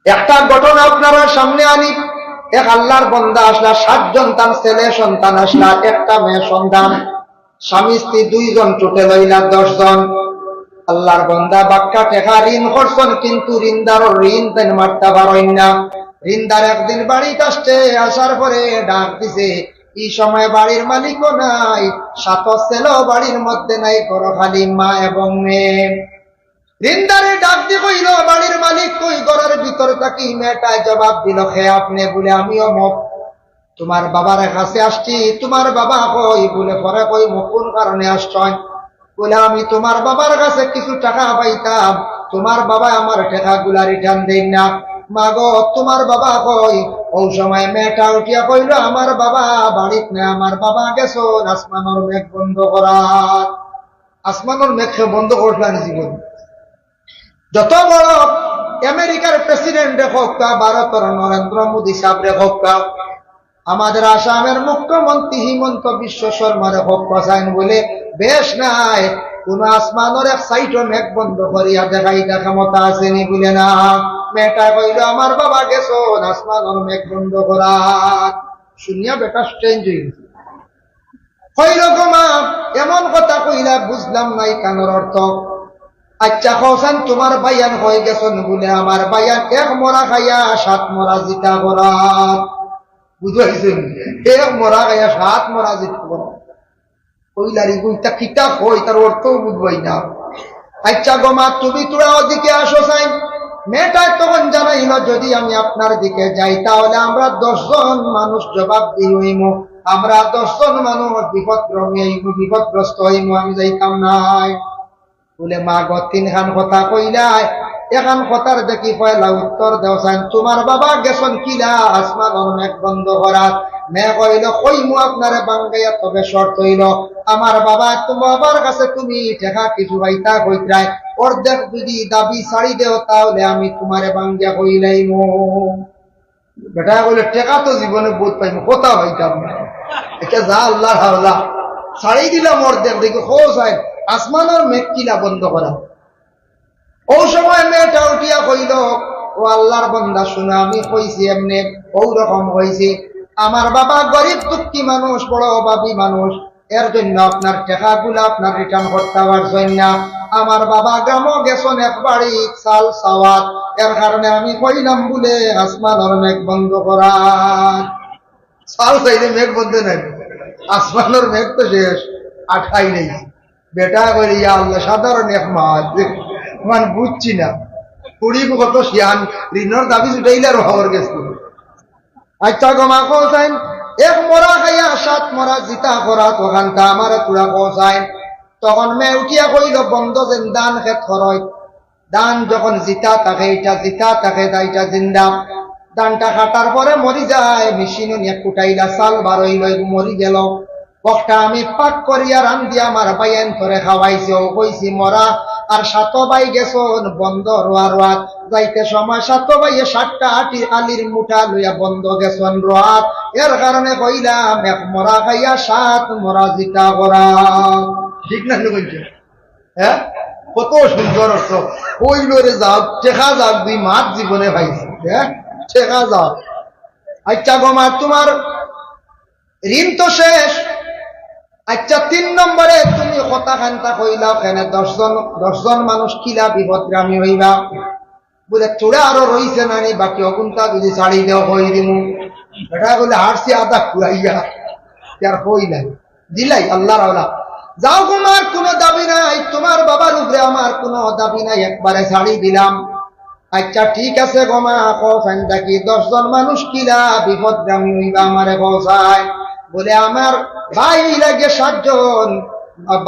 A: একটা ঘটনা আপনারা সামনে আনি এক আল্লাহর বান্দা আসলা 7 জন তার ছেলে সন্তান আসলা একটা মেয়ে সন্তান স্বামী স্ত্রী 2 জন টোটে লইলা 10 জন আল্লাহর বান্দা বাক্কা টাকা ঋণ করছেন কিন্তু ঋণদারও ঋণ দেন মারতে পারেন না ঋণদার একদিন বাড়িতে আসছে আসার পরে ডাক দিছে এই সময় বাড়ির মালিকও নাই 7 ছেলেও বাড়ির মধ্যে নাই করো খালি মা এবং মেয়ে ঋণদারে ডাক দিয়ে কইল বাড়ির মালিক কই ঘরের ভিতর থাকি মেয়েটায় জবাব দিল হে আপনি বলে আমিও মত তোমার বাবার কাছে আসছি তোমার বাবা কই বলে পরে কই কোন কারণে আসছয় বলে আমি তোমার বাবার কাছে কিছু টাকা পাইতাম তোমার বাবা আমার টাকাগুলা রিটার্ন দেন না মাগো তোমার বাবা কই ওই সময় মেয়েটা উঠিয়া কইল আমার বাবা বাড়িতে না আমার বাবা গেছো আসমানের মেঘ বন্ধ করার আসমানের মেঘ বন্ধ করলেন জীবন যত বড় আমেরিকার প্রেসিডেন্ট হোক ভারতের নরেন্দ্র মোদী সাহেব হোক আমাদের আসামের মুখ্যমন্ত্রী হিমন্ত বিশ্ব শর্মার হোক চাইন বলে বেশ নাই কোন আসমানের এক সাইটও মেঘ বন্ধ করিয়া দেখাই ক্ষমতা আসেনি বলে না মেয়েটা কইল আমার বাবা গেছো আসমানের মেঘ বন্ধ করা শুনিয়া বেটা স্ট্রেঞ্জ হয়ে গেছে কইল গোমা এমন কথা কইলা বুঝলাম নাই কানের অর্থ আচ্ছা কৌসান তোমার বায়ান হয়ে গেছেন বলে আমার বায়ান 1 মরা খাইয়া 7 মরা জিতা করার বুঝাইছেন 1 মরা খাইয়া 7 মরা জিতা করা কইলারি গুইটা কিতা কই তার অর্থও বুঝবাই না। আচ্ছা গো মা, তুমি তোরা ওদিকে আসো চাই। মেয়েটা তখন জানাইল, যদি আমি আপনার দিকে যাই তাহলে আমরা 10 জন মানুষ জবাব হইম, আমরা 10 জন মানুষ বিপদগ্রস্ত হইম, আমি যাইতাম নাই। বলে মা গো 3 খান কথা কইলাই, এখান কথার দেখি পয়লা উত্তর দেও চাই। তোমার বাবা গেছন কিলা আসমানের মেঘ বন্ধ করার। মেয়ে কইল, কইমু আপনারে বাঙ্গাইয়া, তবে শর্ত হইল আমার বাবা তোমার বাবার কাছে তুমি টেকা কিছু পাইতা কইত্রাই, অর্ধেক যদি দাবি ছাড়ি দেও তাহলে আমি তোমারে বাঙ্গিয়া কইলাইম। বেটা বলে টেকা তো জীবনে বোধ পাইম, কথা পাইতাম না। এটা যা আল্লাহর হাওলা, ছাড়ি দিলাম অর্ধেক। দেখি হো চাই আসমানের মেঘ কিলা বন্ধ করা। ও সময় মেয়েটা উঠিয়া কইল, ও আল্লাহর বান্দা শুনে, আমি কইছি এমনি ওই রকম হয়েছে। আমার বাবা গরিব দুঃখী মানুষ, বড় অভাবী মানুষ, এর জন্য আপনার টাকাগুলো আপনার রিটার্ন করতে পারছেন না। আমার বাবা গ্রামও গেছেন একবারই চাল চাওয়াত, এর কারণে আমি কইলাম বলে আসমানের মেঘ বন্ধ করা। চাল চাইলে মেঘ বন্ধ নাই, আসমানের মেঘ তো শেষ, আঠাই নেই। বেটা কইলে ইয়া আল্লাহ, সাধারণ এক মাছ মানে বুঝছি না, কুড়ি কত শিয়ান ঋণর দাবি ছুটাইলে আর হওয়ার গেছিল। আচ্ছা গমা কৌসাইন, 1 মরা খাইয়া 7 মরা জিতা করা তখানটা আমার তুরা কৌসাইন। তখন মেয়ে উঠিয়া কইল, বন্ধ যেন দান খেত খরচ, দান যখন জিতা থাকে এটা জিতা থাকে এটা জিন্দা। দানটা কাটার পরে মরি যায়, মেশিন নিয়ে কুটাইলা চাল বারইল, মরি গেল। পকটা আমি পাক করিয়া রান্ধি আমার বাইন করে খাওয়াইছি। ও কইছি মরা আর 7 ভাই গেছন বন্ধ রোয়াত, যাইতে সময় 7 ভাইয়ে 7টা আলির মুঠা লইয়া বন্ধ গেছন রোয়াত। এর কারণে কইলাম 1 মরা খাইয়া 7 মরা জিতা করা। ঠিক না কইছে? হ্যাঁ, কত সুন্দর অর্থ। কইল রে যাও টেকা যাও, 2 মাস জীবনে পাইছি। হ্যাঁ, টেকা যাও। আচ্ছা গোমা, তোমার ঋণ তো শেষ। আচ্ছা 3 নম্বরে তুমি কথা খান্তা কইলাও কেন 10 জন মানুষ কিলা বিপদগ্রামী হইবা। বলে চূড়া আরো রইছে নানি, বাকি অগুনটা যদি ছাড়ি দেও হই দিমু। এটা বলে হারছি আদা খুয়াইয়া আর হইলাই দিলাই আল্লাহর আওলা। যাও তোমার কোনো দাবি নাই, তোমার বাবার উপরে আমার কোনো দাবি নাই, একবারে ছাড়ি দিলাম। আচ্ছা ঠিক আছে গমা, কফেন দেখি 10 জন মানুষ কিলা বিপদগ্রামী হইবা আমারে পৌঁছায়। বলে আমার ভাই লাগে 7 জন,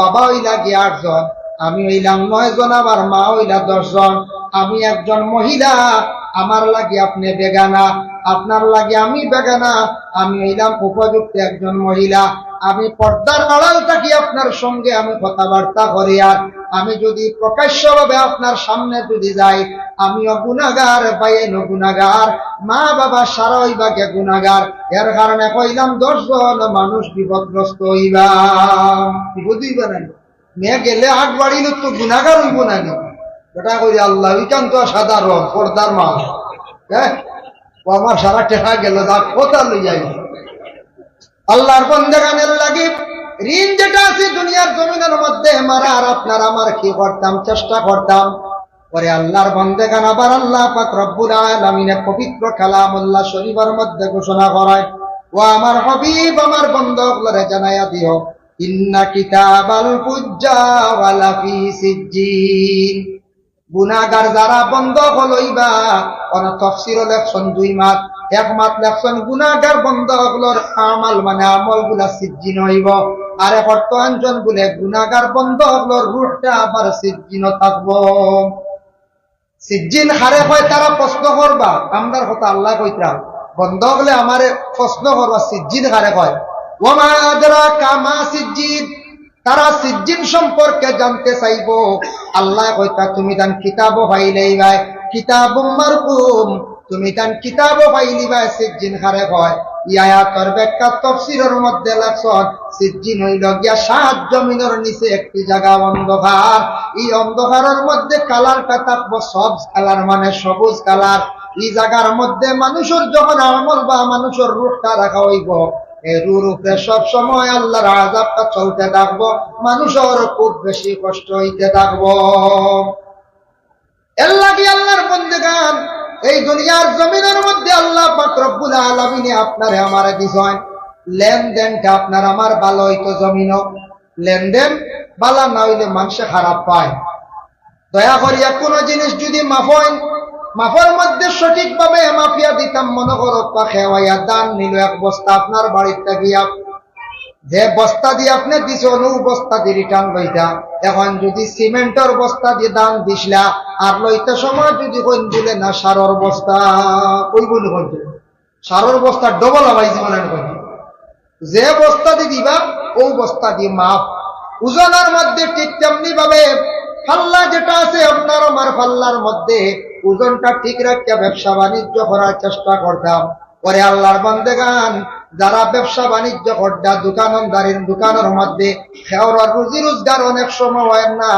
A: বাবা লাগে 8 জন, আমি হইলাম 9 জন, আমার মা হইলা 10 জন। আমি একজন মহিলা, আমার লাগে আপনি বেগানা, আপনার লাগে আমি বেগানা। আমি হইলাম উপযুক্ত একজন মহিলা, আমি পর্দার আড়াল থাকি আপনার সঙ্গে আমি কথাবার্তা করি। আর আমি যদি প্রকাশ্যভাবে আপনার সামনে যদি যাই, আমিও গুনাহগার, ভাইয়েনও গুনাহগার, মা বাবা সারা হইবাকে গুনাহগার। এর কারণে কইলাম 10 জন মানুষ বিপদগ্রস্ত হইবা। বিপদ হইবা না, মেয়ে গেলে 8 বাড়িল তো গুনাহগার হইব না। এটা কই আল্লাহ ইকান্ত সাধারণ পর্দার মা। হ্যাঁ, ও আমার সারা টেকা গেল, যা কথা লই যাই। আল্লাহর বন্দেগানের লাগি ঋণ যেটা আছে দুনিয়ার জমিনের মধ্যে মারা, আর আপনার আমার কি করতাম, চেষ্টা করতাম। পরে আল্লাহর বন্দেগান আবার আল্লাহ পাক রব্বুল আলামিনের পবিত্র কালামুল্লাহ শরীফের মধ্যে ঘোষণা করায়, ও আমার হাবিব আমার বন্দেগুলোরে জানাইয়া দিও, ইন্না কিতাবাল ফুজ্জার লাফি সিজ্জিন। গুনাহগার যারা বন্ধক লইবা, কোন তাফসীর লেখছেন 2 মাস, 1 মাস লেখছেন গুনাহগার বন্ধকগুলোর আমাল মানে আমলগুলা সিজ্জিন হইব। আর বর্তমান বলে গুনাহগার বন্ধকগুলোর রূহটা আবার সিজ্জিন থাকবো। সিজ্জিন হারে হয় তারা প্রশ্ন করবা, আমদার কথা আল্লাহ কইতরা বন্ধকলে আমারে প্রশ্ন করবা সিজ্জিন হারে হয়। ওমা আদরাকা মা সিজ্জিন, তারা সিজ্জিন সম্পর্কে জানতে চাইব। আল্লাহ কইতা তুমি তান কিতাবও পাইলেই ভাই, কিতাবুম মারকুম, তুমি তান কিতাবও পাইলি ভাই সিজ্জিন হারে হয়। এই আয়াতের ব্যাখ্যা তাফসীরের মধ্যে লেখছেন, সিজ্জিন হইল গিয়া 7 জমিনের নিচে একটি জায়গা অন্ধকার। এই অন্ধকারের মধ্যে কালারটা থাকবো সব কালার মানে সবুজ কালার। এই জায়গার মধ্যে মানুষের যখন আমল বা মানুষের রূপটা রাখা হইব, এর উপরে সব সময় আল্লাহর আযাবটা চলতে থাকবো, মানুষের খুব বেশি কষ্ট হইতে থাকবো। এর লাগি আল্লাহর বন্দেগান এই দুনিয়ার জমিনের মধ্যে আল্লাহ পাক রব্বুল আলামিন আপনারে আমারে দিছেন, লেনদেনটা আপনার আমার ভালো হইতো জমিন, লেনদেন বালা না হইলে মানুষে খারাপ পায়। দয়া করিয়া কোন জিনিস যদি মাফের মধ্যে সঠিকভাবে মাফিয়া দিতাম, মনে করো খেওয়াইয়া দান নিল এক বস্তা আপনার বাড়িতে গিয়া, যে বস্তা দিয়ে আপনি দিছ বস্তা দিয়ে রিটার্ন লইতা। এখন যদি সিমেন্টের বস্তা দিয়ে দাম দিসলা আর লইতে সময় যদি কইন দিলে না সারর বস্তা, ওই বলি কইতে সারর বস্তা ডবল হওয়াই জীবনের কইতে, যে বস্তা দিয়ে দিবা ও বস্তা দিয়ে মাপ। ওজনের মধ্যে ঠিক তেমনি ভাবে পাল্লা যেটা আছে আপনার আমার পাল্লার মধ্যে ওজনটা ঠিক রাখিয়া ব্যবসা বাণিজ্য করার চেষ্টা করতাম। পরে আল্লাহর বান্দেগান যারা ব্যবসা বাণিজ্য করতা, দোকানদারের দোকানের মধ্যে খেওয়ার রুজি রোজগার অনেক সময় হয় না,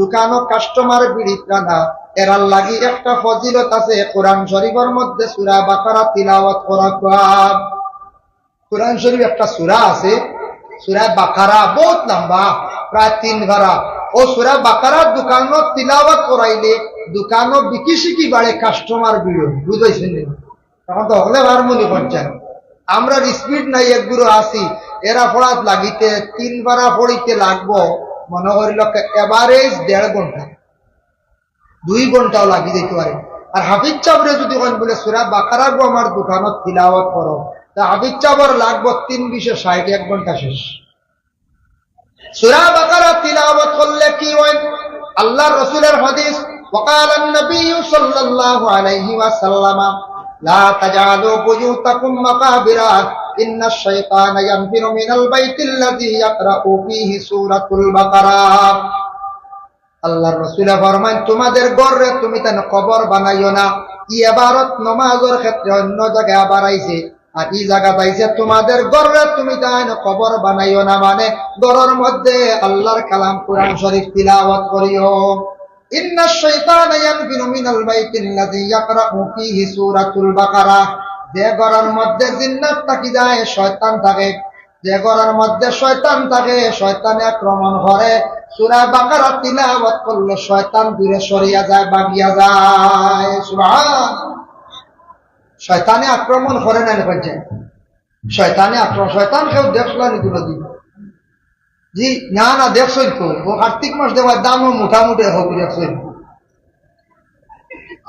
A: দোকানও কাস্টমার বিড়িতরা না, এরার লাগি একটা ফজিলত আছে। কোরআন শরীফের মধ্যে সূরা বাকারা তিলাওয়াত করা। কোরআন শরীফ একটা সূরা আছে, সূরা বাকারা, বহুত লম্বা, প্রায় 3 পারা। ও সূরা বাকারার দোকানও তিলাওয়াত করাইলে দোকানও বিকি শিকি বাড়ে, কাস্টমার বিড়ো, বুঝাইছেন? তখন তো হলে ভার মনে করছেন আমরা স্পিড নাই একগুলো আসি, এরা পড়াত লাগিতে 3 পারা পড়িতে লাগবো মনে করিল এভারেজ 1.5 ঘন্টা, 2 ঘন্টাও লাগি যেতে পারে। আর হাফিজ চাবরে যদি কোন বলে সূরা বাকারা গো আমার দোকানত তিলাওয়াত করো, তা হাফিজ চাবর লাগবো 3 20 60 1 ঘন্টা শেষ। সূরা বাকারা তিলাওয়াত করলে কি হয়? আল্লাহর রাসূলের হাদিস, وقال النبي صلى الله عليه وسلم لا تجعلوا بيوتكم مقابر إن الشيطان ينفر من البيت الذي يقرأ فيه سورة البقرة। আল্লাহর রাসূল ফরমান তোমাদের ঘরে তুমি তেন কবর বানাইও না। এই ইবারত নামাজের ক্ষেত্রে অন্য জায়গায় আবার আইছে, আর এই জায়গা পাইছে তোমাদের ঘরে তুমি তেন কবর বানাইও না, মানে ঘরের মধ্যে আল্লাহর কালাম কোরআন শরীফ তিলাওয়াত করিও। ইন্নাশ শাইতানা ইয়ানফিরু মিনাল বাইতিল্লাযী ইয়াকরাউ ফীহি সূরাতুল বাকারা, যে ঘরের মধ্যে জিন্নাত থাকি যায়, শয়তান থাকে, যে ঘরের মধ্যে শয়তান থাকে, শয়তানে আক্রমণ করে। সূরা বাকারা তিলাওয়াত করলে শয়তান দূরে সরিয়া যায়, ভাগিয়া যায়। সুবহানাল্লাহ। শয়তানে আক্রমণ করে না বলছে, শয়তানে আক্রমণ, শয়তান কেউ দেখলা নি কোনদিন? জি না না, দেখছই তো, ও কার্তিক মাস দেওয়ার দামও মোটামুটি হোক, দেখছই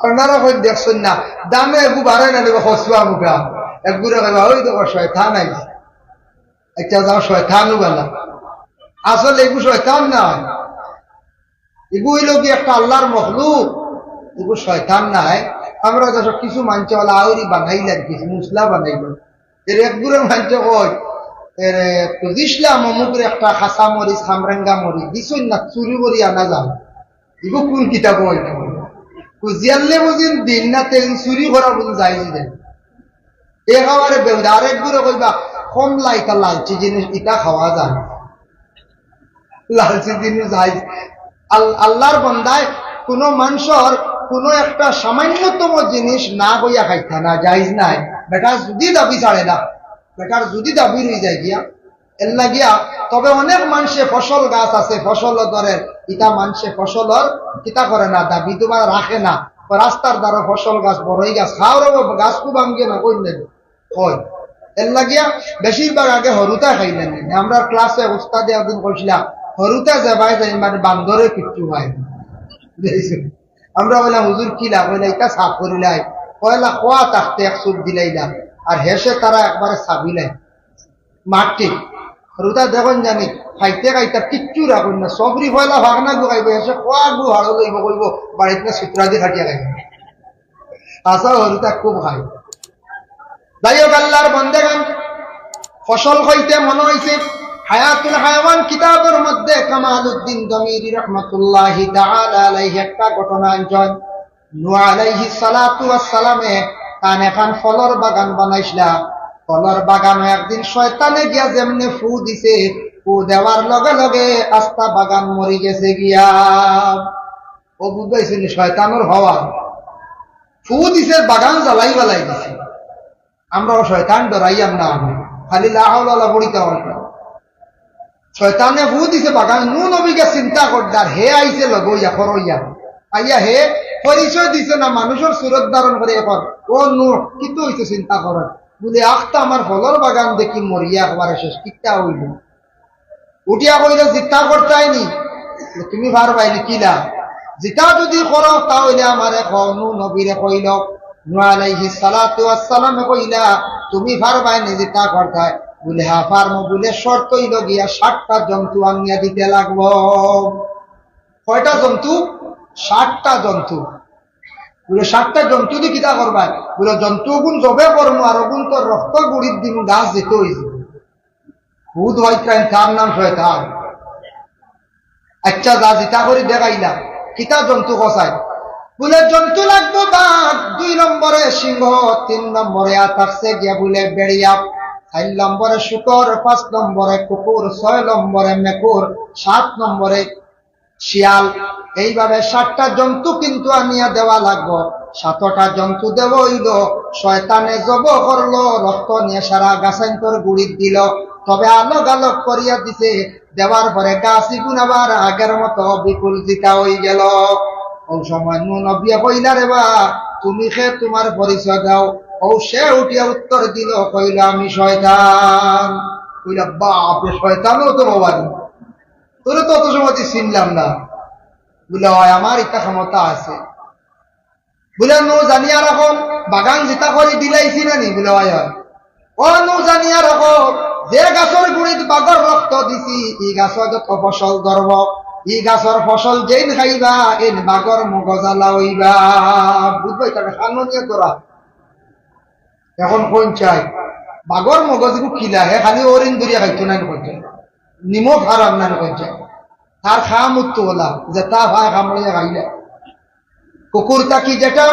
A: আপনারা কই দেখছেন না, দামে একটু বাড়ে না দেবে হসুয়া মুখা একগুলো কইবা ওই দেখো শয়তান আইছে। একটা যাও শয়তানও বেলা, আসলে এগু শয়তান না, এগু হইল কি একটা আল্লাহর মখলুক, এগু শয়তান নাই। আমরা দেশ কিছু মানছে বলে আউরি বানাইলেন, কিছু মুসলা বানাইলেন, এর একগুলো মানছে কই দিসলাম অমুকের একটা খাসা মরিচ খামরেঙ্গা মরিচ দিছই না, চুরি করি আনা যাও, এগু কোন কিতাব হয় না কুজিয়ালে বুঝিন দিন না তেল চুরি করা বুঝি যাই দেন এ খাওয়ারে বেউদা। আরেকগুলো কইবা কমলা ইটা লালচি জিনিস ইটা খাওয়া যায়, লালচি জিনিস যাই। আল্লাহর বন্দায় কোন মানুষের কোন একটা সামান্যতম জিনিস না বইয়া খাইতা না জায়জ নাই। বেটা যদি দাবি ছাড়ে না, বেটার যদি দাবি রয়ে যায় গিয়া এর লাগিয়া, তবে অনেক মানুষে ফসল গাছ আছে, ফসল ধরেন ইটা মানুষে ফসলর কিতা করে না, দাবি তোমার রাখে না। রাস্তার দ্বারা ফসল গাছ, বড়ই গাছ খাওয়ার গাছ খুব ভাঙ্গে না, কই নেবে হয় এর লাগিয়া বেশিরভাগ আগে হরুতা খাইলেন। আমরা ক্লাসে উস্তাদে একদিন কইছিলাম হরুতা যাবাই যাই মানে বান্দরে কিচ্ছু হয়। আমরা বললাম হুজুর কি লাভ হইলা, এটা সাফ করিলাই, কয়লা খোয়া থাকতে এক চুপ দিলাইলা, আর হেসে তারা একবারে সাবিলাই মাটি হরুতা দেখুন জানি খাইতে খাইতে কিচ্ছু রাখুন না, সবরি পয়লা ভাগনা গুখাইব, হেসে খোয়া গু হাড়ো লইব, কইব বাড়িতে সুতরা দিয়ে খাটিয়া খাইব। আসা হরুতা খুব খাই। যাই হোক আল্লাহর বন্দেগান, ফসল খাইতে মনে হয়েছে হায়াতুল হায়াওয়ান কিতাবের মধ্যে কামালউদ্দিন দমিরি রহমাতুল্লাহি তাআলা আলাইহি একটা ঘটনা আনছেন। নূহ আলাইহিস সালাতু ওয়াস সালামে কান এখন ফলর বাগান বানাইছিলা, ফলর বাগানে একদিন শয়তানে গিয়া যেমনে ফু দিছে, ফু দেওয়ার লগে লগে আস্তা বাগান মরি গেছে গিয়া। ও বুঝাইছেন শয়তানের হওয়া, ফু দিছে বাগান জ্বালাই বালাই দিছে। আমরাও শয়তান ডরাইয়াম না, খালি লা হাওলা ওয়ালা পড়িতে হয়। শয়তানে ফু দিছে বাগান, নূহ নবীকে চিন্তা করদার, হে আইছে লগইয়া করইয়া আইয়া, হে পরিচয় দিছে না, মানুষের সুরত ধারণ করে এখন ও নূহ কিন্তু হইছে চিন্তা করার বলে আখতা আমার ফলর বাগান দেখি মরিয়া একবারে শেষ কিটা হইল। উঠিয়া কইল জিতা করতাইনি, তুমি পারবাইনি কিলা, জিতা যদি করো তাহলে আমারে কনু নবীরে কইল নূহ আলাইহিস সালাতু ওয়াস সালামে কইলা তুমি পারবাইনি জিতা করতাই, বলে হা পারমু, বলে শর্ত হইল গিয়া 60টা জন্তু আনিয়া দিতে লাগবো। কয়টা জন্তু? 60টা জন্তু। বলে 60টা জন্তু দিয়ে কিতা করবা? বলে জন্তু গুণ জবে করমু আর গুণ তোর রক্ত গুড়ির দিন গাছ যেতে হয়েছে। ভূত হইতেন, তার নাম শয়তান। আচ্ছা যা জিতা করে দেখাইলা, কিতা জন্তু কসাই? বলে জন্তু লাগবো বাঘ, 2 নম্বরে সিংহ, 3 নম্বরে থাকছে গিয়া বলে বেড়িয়া, 4 নম্বরে শুকর, 5 নম্বরে কুকুর, 6 নম্বরে মেকুর, 7 নম্বরে শিয়াল। এইভাবে 60টা জন্তু কিন্তু আনিয়া দেওয়া লাগবো। 7টা জন্তু দেব হইল, শয়তানে জব করলো, রক্ত নিয়ে সারা গাছান্তর গুড়ি দিল, তবে আলোক আলোক করিয়া দিছে। দেওয়ার পরে গাছি গুণ আবার আগের মতো বিপুল জিতা হয়ে গেল। ও সময় নূহ নবী কইলা রে বা তুমি খে তোমার পরিচয় দাও। ও সে উঠিয়া উত্তর দিল, কইল আমি শয়তান। কইলা বাপরে, শয়তানও তো বাবানি, তোরে তো অত সময় চিনলাম না। বলে হয় আমার ইচ্ছা ক্ষমতা আছে। বলে নূহ জানিয়া রাখো, বাগান জিতা করে দিলাইছি নানি? বলে হয় হয়। ও নূহ জানিয়া রাখো, যে গাছর গুড়িত বাঘর রক্ত দিছি, ই গাছর যত ফসল ধরব, ই গাছর ফসল যেন খাইবা, এন বাঘর মগজালা হইবা। বুঝবাই তাকে সামনে তোরা এখন কোন চাই বাঘর মগজগু খিলা হে, খালি ওরিন দরিয়া খাইতো না করছে, নিমখ হারাম না করছে, তার খাম উত্তু বলা যে তা ভাই খামড়িয়া খাইলে। কুকুর তাকি যেটা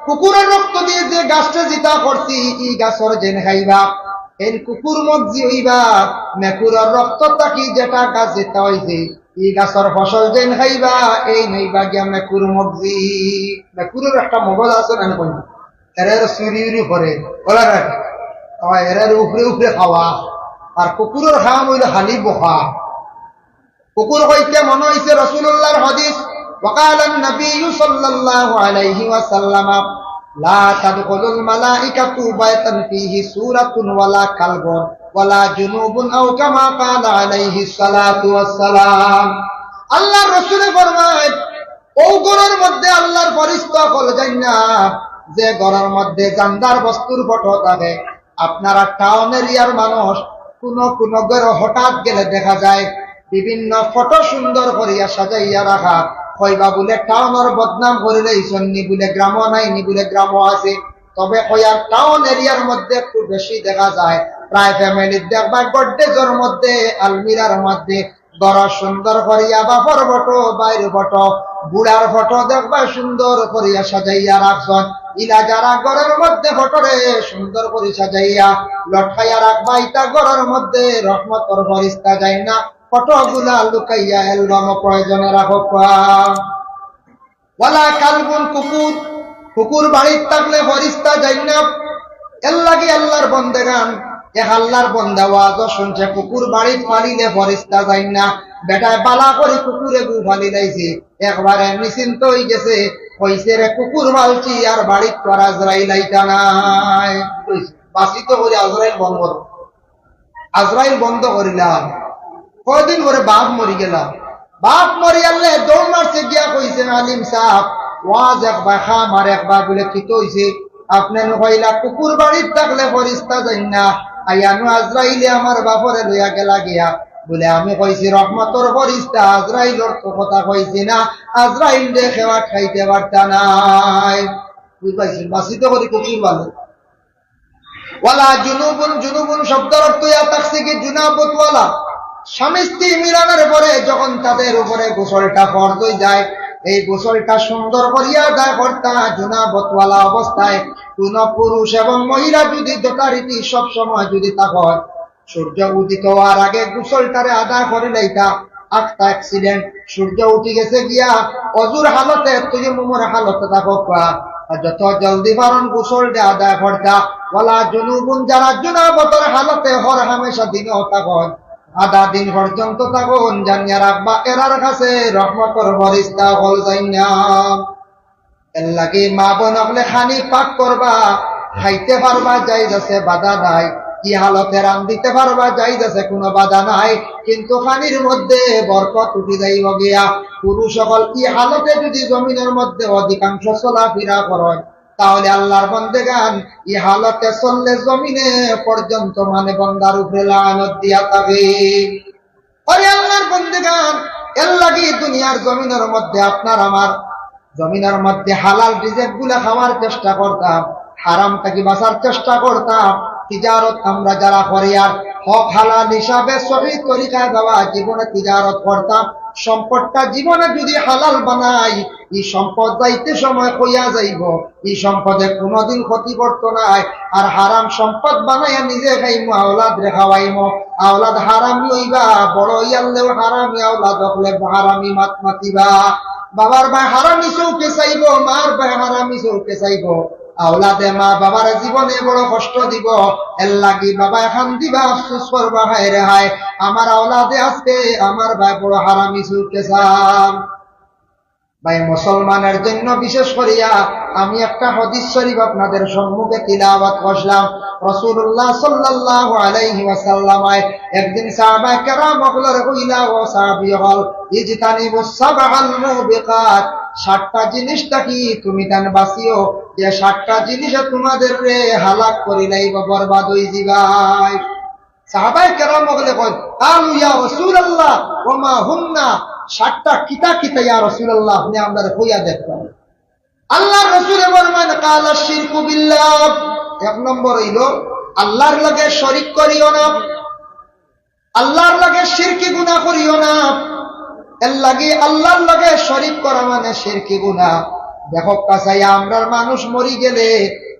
A: কুকুরের রক্ত দিয়ে যে গাছটা জিতা করছি, ই গাছর যেন খাইবা, এই কুকুর মগজি হইবা। মেকুরের রক্ত তাকি যেটা গাছ যেটা হইছে, ই গাছর ফসল যেন খাইবা, এই নইবা গিয়া মেকুর মগজি। মেকুরের একটা মগজ আছে না কই, এর চুরি উরি করে বলা না, এর উপরে উপরে খাওয়া। আর কুকুরের খাম হইল খালি বখা। কুকুর হইতে মনে হইছে রাসূলুল্লাহর হাদিস, وقال النبي صلى الله عليه وسلم لا تدخل الملائكة بيتا فيه سورة ولا كلب ولا جنوب أو كما قال عليه الصلاة والسلام। আল্লাহর রাসূল ফরমায়, ও ঘরের মধ্যে আল্লাহর ফেরেশতা কল যায় না যে ঘরের মধ্যে জানদার বস্তুর ফটো থাকে। আপনারা টাউন এরিয়ার মানুষ, কোন ঘরে হঠাৎ গেলে দেখা যায় বিভিন্ন ফটো সুন্দর করিয়া সাজাইয়া রাখা, কইবা বলে টাউনের বদনাম করিলে ইসন্নি বলে গ্রাম নাইনি বলে গ্রাম আছে। তবে কয়ার টাউন এরিয়ার মধ্যে একটু বেশি দেখা যায়। প্রায় ফ্যামিলির দেখবা গড্ডেজের মধ্যে, আলমিরার মধ্যে বড় সুন্দর করিয়া বাপর ফটো, বাইরের ফটো, বুড়ার ফটো দেখবা সুন্দর করিয়া সাজাইয়া রাখছেন। ইলা যারা ঘরের মধ্যে ফটোরে সুন্দর করে সাজাইয়া লটকাইয়া রাখবা, ইটা ঘরের মধ্যে রহমতর ফেরেশতা যায় না, ফটোগুলা লুকাইয়া অ্যালবাম প্রয়োজনে রাখো। ওয়ালা কালবুন, কুকুর, কুকুর বাড়ির থাকলে ফেরেশতা যায় না। এর লাগি আল্লাহর বন্দেগান, এক আল্লাহর বন্দা ওয়াজ শুনছে, কুকুর বাড়িত ফালিলে ফেরেশতা যায় না। বেটায় বালা করে কুকুরে গু ফালি লাইছে, একবারে নিশ্চিন্ত হয়ে গেছে, কইছে রে কুকুর ফালছি আর বাড়িত তো আজরাইল আইতা নাই। বাসিত করে আজরাইল বন্ধ, আজরাইল বন্ধ করিলাম। কয়দিন পরে বাপ মরি গেলাম। বাপ মরি আনলে দৌড় মারছে গিয়া কইছেন, আলিম সাহেব ওয়াজ একবার খাম আর একবার বলে কি হইছে? আপনি কইলা কুকুর বাড়ির থাকলে ফেরেশতা যাই না, আইয়ানু আজরাইলে আমার বাপরে লইয়া গেলা গিয়া। বলে আমি কইছি রহমতর ফেরেশতা, আজরাইলের তো কথা কইছি না, আজরাইল দে খেওয়া খাইতে পারতা নাই। বুঝাইছেন বাসিত করে কুকুর বলে। ওয়ালা জুনুবুন, জুনুবুন শব্দের অর্থ ইয়া থাকছে কি জুনাবত ওয়ালা। স্বামী স্ত্রী মিলনের পরে যখন তাদের উপরে গোসলটা ফরজ হয়ে যায়, এই গোসলটা সুন্দর করিয়া যায় কর্তা জুনাবতওয়ালা অবস্থায়। কোন পুরুষ এবং মহিলা যদি যথারীতি সব সময় যদি তা হয়, সূর্য উদিত হওয়ার আগে গোসলটারে আদায় করে লইতা। একটা অ্যাক্সিডেন্ট, সূর্য উঠে গেছে গিয়া অজুর হালতে তুই মুমুর হালতে থাকো, যত জলদি পারন গোসলটা আদায় করতা। ওয়ালা জুনুবুন, যারা জুনাবতের হালতে হর হামেশা দিনে হতা হয়, আধা দিন পর্যন্ত থাকুন, জানিয়া রাখবা এরার কাছে রহমতর ফেরেশতা হল যাই না। এর লাগি মা বোন হলে খানি পাক করবা, খাইতে পারবা, যাই যাচ্ছে বাধা নাই। ই হালতে রান দিতে পারবা, জায়েজ আছে, কোনো বাধা নাই, কিন্তু পানির মধ্যে বরকত উঠে যাইব গিয়া। পুরুষ সকল ই হালতে যদি জমিনের মধ্যে অধিকাংশ চলাফেরা করেন, তাহলে আল্লাহর বন্দেগান ই হালতে চললে জমিনে পর্যন্ত মানে বন্দার উপরে লানত দিয়া থাকে। ওরে আল্লাহর বন্দেগান, এর লাগি দুনিয়ার জমিনের মধ্যে আপনার আমার জমিনের মধ্যে হালাল রিজিক গুলা খাওয়ার চেষ্টা করতাম, হারাম থেকে বাঁচার চেষ্টা করতাম। তিজারত আমরা যারা করি আর হক হালাল হিসাবে সহি তরিকায় বাবা জীবনে তিজারত করতাম, সম্পদটা জীবনে যদি হালাল বানাই, এই সম্পদ যাইতে সময় কইয়া যাইব, এই সম্পদে কোনোদিন ক্ষতি করতো নাই। আর হারাম সম্পদ বানাইয়া নিজে খাইমো, আওলাদ রে খাওয়াইমো, আওলাদ হারামি হইবা, বড় হইয়ালেও হারামি আওলাদ হলে হারামি মাত মাতিবা। বাবার ভাই হারামি চৌকে চাইব, মার ভাই হারামি চৌকে চাইব, আওলাদে মা বাবার জীবনে বড় কষ্ট দিব। এর লাগি বাবা এখন দিবা আফসোস করবা, হায় রে হায় আমার আওলাদে আজকে আমার ভাই বড় হারামি চৌকে চান। ভাই মুসলমানের জন্য বিশেষ করিয়া আমি একটা হাদিস শরীফ আপনাদের সম্মুখে তিলাওয়াত করলাম। রাসূলুল্লাহ সাল্লাল্লাহু আলাইহি ওয়াসাল্লাম একদিন সাহাবায়ে কেরাম হলরে কইলা, ও সাহাবী হল, ইজতানিবুস সাবআল মুবিকাত, 7টা জিনিসটা কি তুমি জান বাসিও, যে 7টা জিনিস তোমাদের রে হালাক করি লাইব, বরবাদ হই যাবাই। সাহাবায়ে কেরাম হলে কয়, আলু ইয়া রাসূলুল্লাহ ওয়া মা হুন্না, 7টা কিতা কিতা ইয়া রাসূলুল্লাহ, আপনি আমাদের কইয়া দেখবেন। আল্লাহর রাসূল ফরমান, কালা শিরকু বিল্লাহ, 1 নম্বর হইল আল্লাহর লগে শরীক করিও না, আল্লাহর লগে শিরকি গুনাহ করিও না। এর লাগি আল্লাহর লগে শরীক করা মানে শিরকি গুনাহ। দেখো কাছাইয়া আমরা মানুষ মরি গেলে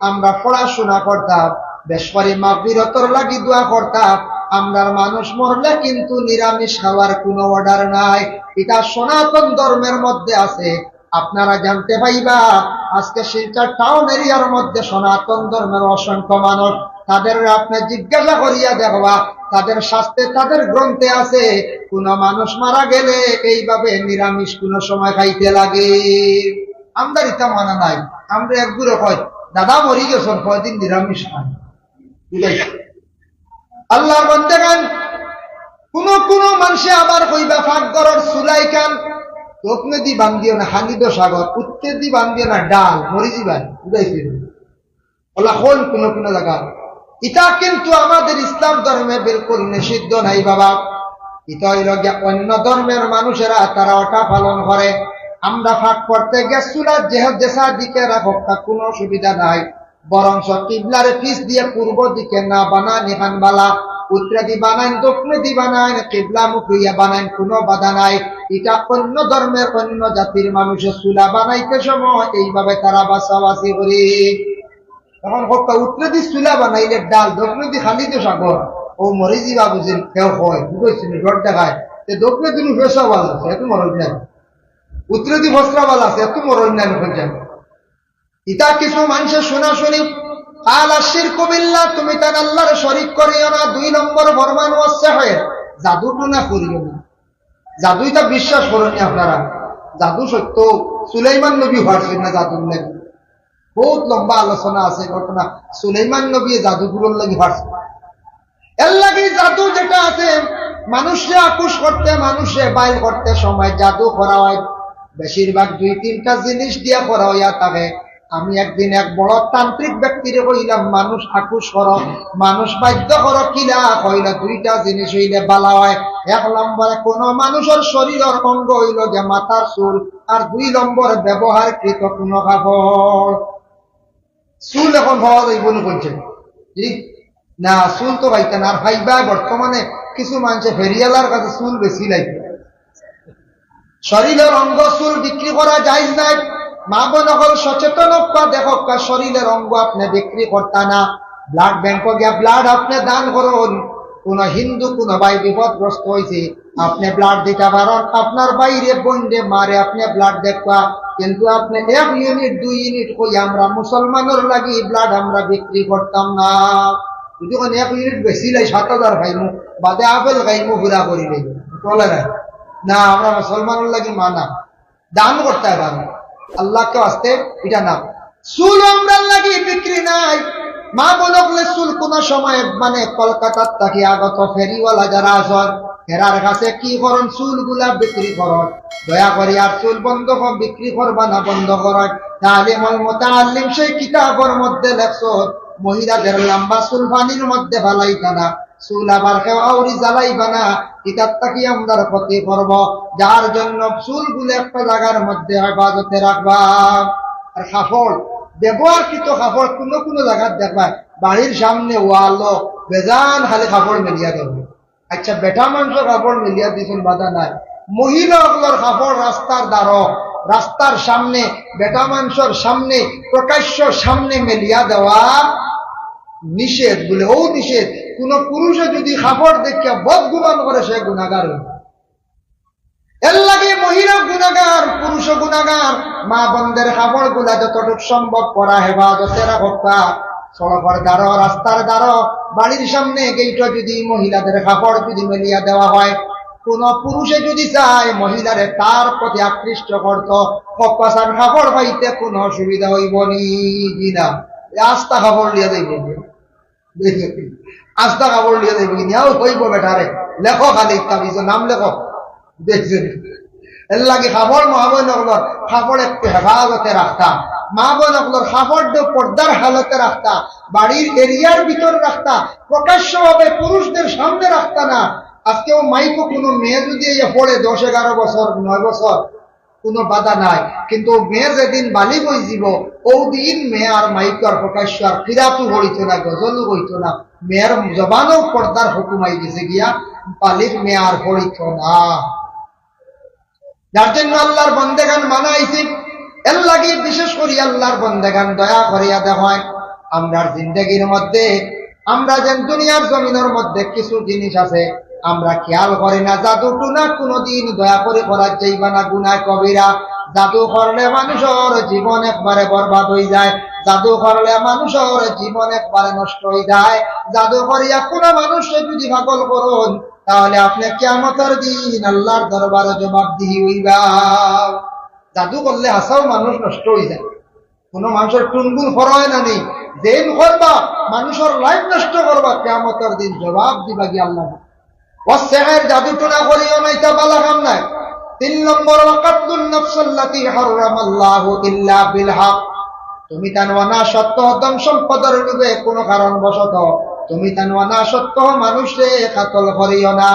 A: আমরা পড়াশোনা করতাম, বেশ করে মাগফিরাতের লাগি দোয়া করতাম। আমরার মানুষ মরলে কিন্তু নিরামিষ খাওয়ার কোনো অর্ডার নাই, এটা সনাতন ধর্মের মধ্যে আছে। আপনারা জানতে পাইবা আজকে শিলচর টাউন এরিয়ার মধ্যে সনাতন ধর্মের অসংখ্য মানুষ, তাদের আপনি জিজ্ঞাসা করিয়া দেখবা, তাদের শাস্ত্রে তাদের গ্রন্থে আছে কোন মানুষ মারা গেলে এইভাবে নিরামিষ কোন সময় খাইতে লাগে। আমরা এটা মানা নাই, আমরা একগুলো কয় দাদা মরি গেছেন কয়দিন নিরামিষ খান। আল্লাহর বান্দাগান কোন মানুষে আবার কইবা ফাঁক ঘরের চুলাই খান, দক্ষিণে দি বান্ধিও না হানিদ সাগর, উত্তর দি বান্ধিও না ডাল, মরি যাবেন বুঝাইছিল ওলা হল কোন জায়গা। এটা কিন্তু আমাদের ইসলাম ধর্মে বিলকুল নিষিদ্ধ নাই বাবা। এটা হইল গিয়া অন্য ধর্মের মানুষেরা তারা ওটা পালন করে। আমরা ফাঁক করতে গিয়ে চুলার যেসা দিকে রাখো কোনো অসুবিধা নাই, বরং কিবলার পিস দিয়ে পূর্ব দিকে না বানান এখান বালা, উত্তরে দি বানান দক্ষিণে দি বানান, কিবলা মুখিয়া বানান, কোনো বাধা নাই। এটা অন্য ধর্মের অন্য জাতির মানুষের চুলা বানাইতে সময় এইভাবে তারা বাছাবাছি করে। তখন উত্তরে দি চুলা বানাইলে ডাল, দক্ষিণে দি খালি তো সাগর, ও মরি যাবা বুঝেন কেউ হয় বুঝেছিল ডর দেখায়। দক্ষিণে দিন ফেসা ভালো আছে, এত মরণ নাই, উত্তরে দি ফসরা ভালো আছে, এত মরণ নাই। ইতা কিছু মানুষের শোনা শুনি আলা শিরকু বিল্লাহ, তুমি তার আল্লাহর শরীক করিও না। 2 নম্বর ফরমান ওয়াসে হয় জাদু টুনা করিও না। জাদু এটা বিশ্বাস করেনি আপনারা, জাদু সত্য। সুলাইমান নবী হওয়ার না জাদু নাকি, বহুত লম্বা আলোচনা আছে ঘটনা। সুলাইমান নবী জাদুগুলোর লাগি হারছে। এর লাগি জাদু যেটা আছে মানুষে আকুশ করতে, মানুষে বাইর করতে সময় জাদু করা হয় বেশিরভাগ 2-3টা জিনিস দিয়া করা হইয়া থাকে। আমি একদিন এক বড় তান্ত্রিক ব্যক্তিরে কইলাম, মানুষ আকুশ করো, মানুষ বাধ্য করো, কিলা কইলা 2টা জিনিস হইলে বালা হয়। 1 নম্বরে কোন মানুষের শরীরের অঙ্গ হইল যে মাথার চুল, আর 2 নম্বরে ব্যবহারকৃত কোন কাপড়। চুল এখন হওয়া যাইব না বলছে না, চুল তো পাইতেন আর ভাইবা। বর্তমানে কিছু মানুষে ফেরিয়ালার কাছে চুল বেশি লাগবে। শরীরের অঙ্গ চুল বিক্রি করা যায় নাই। মা বোন হল সচেতন দেখো শরীরের অঙ্গ আপনি বিক্রি করতা না। ব্লাড ব্যাংক গিয়া ব্লাড আপনি দান করুন। কোন হিন্দু কোন ভাই বিপদগ্রস্ত হয়েছে, আপনি ব্লাড দিতে পারেন। আপনার বাইরে বন্ডে মারে আপনি ব্লাড দেখবা, কিন্তু আপনি 1 ইউনিট 2 ইউনিট কই আমরা মুসলমানের লাগি ব্লাড আমরা বিক্রি করতাম না। যদি 1 ইউনিট বেশি লাই 7000 খাইমু, বাদে আপেল খাইমু, ঘুরা করি চলে না। আমরা মুসলমানের লাগি মানা দান করতে পারি, আল্লাহকে আসতে এটা না। চুল আমরা লাগি বিক্রি নাই। মা বলকলে চুল কোন সময় মানে কলকাতার থাকি আগত ফেরিওয়ালা যারা আছেন এরার কাছে কি করেন, চুল গুলা বিক্রি করেন। দয়া করি আর চুল বন্ধ বিক্রি করবা না, বন্ধ করেন। তালিমুল মুতাআল্লিম সেই কিতাবের মধ্যে লেখছো মহিলাদের লম্বা চুল পানির মধ্যে ফালাইতা না, চুল আবার কেউ আউরি জ্বালাইবা না। কিতাবটা কি আমরা ক্ষতি করব, যার জন্য চুল গুলো একটা জায়গার মধ্যে হেফাজতে রাখবা। আর কাপড় ব্যবহারকৃত কাপড় কোনো কোনো জায়গায় দেখবা বাড়ির সামনে ওয়ালো বেজান খালি কাপড় মেলিয়া দেবে। আচ্ছা বেটা মানুষ কাপড় মেলিয়া দিয়েছেন বাধা নাই, মহিলাগুলোর কাপড় রাস্তার দ্বারা রাস্তার সামনে বেটা মানুষের সামনে প্রকাশ্য সামনে মেলিয়া দেওয়া নিষেধ বলে। ও নিষেধ। কোন পুরুষে যদি কাপড় দেখিয়া বদগুমান করে সে গুনাহগার হইবে। এর লাগে মহিলা গুনাহগার, পুরুষ গুনাহগার। মা বোনদের কাপড় গুলা যতটুকু সম্ভব করা হেফাজতে রাখা। সড়কের দ্বারা রাস্তার দ্বারা বাড়ির সামনে গেইটা যদি মহিলাদের কাপড় যদি মেলিয়া দেওয়া হয়, কোন পুরুষে যদি চায় মহিলারে তার প্রতি আকৃষ্ট করত, কপাসার কাপড় পাইতে কোনো অসুবিধা হইব নি না। আস্তা কাপড় লিয়া যাইব, আস্তা কাপড় লিয়া যাইব কিনাও হইব বেটারে। লেখো খালি তাবিজ নাম লেখো, দেখছেন। এর লাগে কাপড় মা বোনগুলোর কাপড় একটু হেফাজতে রাখতা, মা বোনগুলোর কাপড় পর্দার হালতে রাখতা, বাড়ির এরিয়ার ভিতর রাখতা, প্রকাশ্যভাবে পুরুষদের সামনে রাখতা না। আজকেও মাইকো কোনো মেয়ে যদি পড়ে 10-11 বছর 9 বছর কোনো বাধা নাই, কিন্তু মেয়ে যেদিন বালিগ হয়ে যাব ও দিন মেয়ে আর মাইকো আর প্রকাশ্য আর কিরাতু হইত না, গজলও হইত না। মেয়ের জবানও পর্দার হুকুমাই গেছে গিয়া বালিগ মেয়ে আর হইত না। যার জন্য আল্লাহর বন্দেগান মানাইছি। এর লাগে বিশেষ করে আল্লাহর বন্দেগান দয়া করিয়া দেখায় আমরার জিন্দগির মধ্যে, আমরা যেন দুনিয়ার জমিনের মধ্যে কিছু জিনিস আছে আমরা খেয়াল করি না। জাদু টুনা কোনদিন দয়া করে করা যাইবা না, গুনাহ কবিরা। জাদু করলে মানুষের জীবন একবারে বরবাদ হয়ে যায়, জাদু করলে মানুষের জীবন একবারে নষ্ট হয়ে যায়। জাদু করিয়া কোন মানুষকে যদি পাগল করুন তাহলে আপনি কিয়ামতের দিন আল্লাহর দরবারে জবাবদিহি হইবা। জাদু করলে হাসাও মানুষ নষ্ট হয়ে যায়, কোন মানুষের টুনগুন ফরয় না নেই। যেন করবা মানুষের লাইফ নষ্ট করবা, কিয়ামতের দিন জবাব দিবা গিয়ে আল্লাহ। ওয়াসেহের জাদু টুনা করিও না, এটা বালা কাম নাই। 3 নম্বর ওয়াকাতুন নাফসাল্লাতী হারামাল্লাহু ইল্লা বিল হক। তুমি তানওয়ানা সত্য ধন সম্পদের রূপে কোন কারণ বশত তুমি তানওয়ানা সত্য মানুষে কাতল করিও না।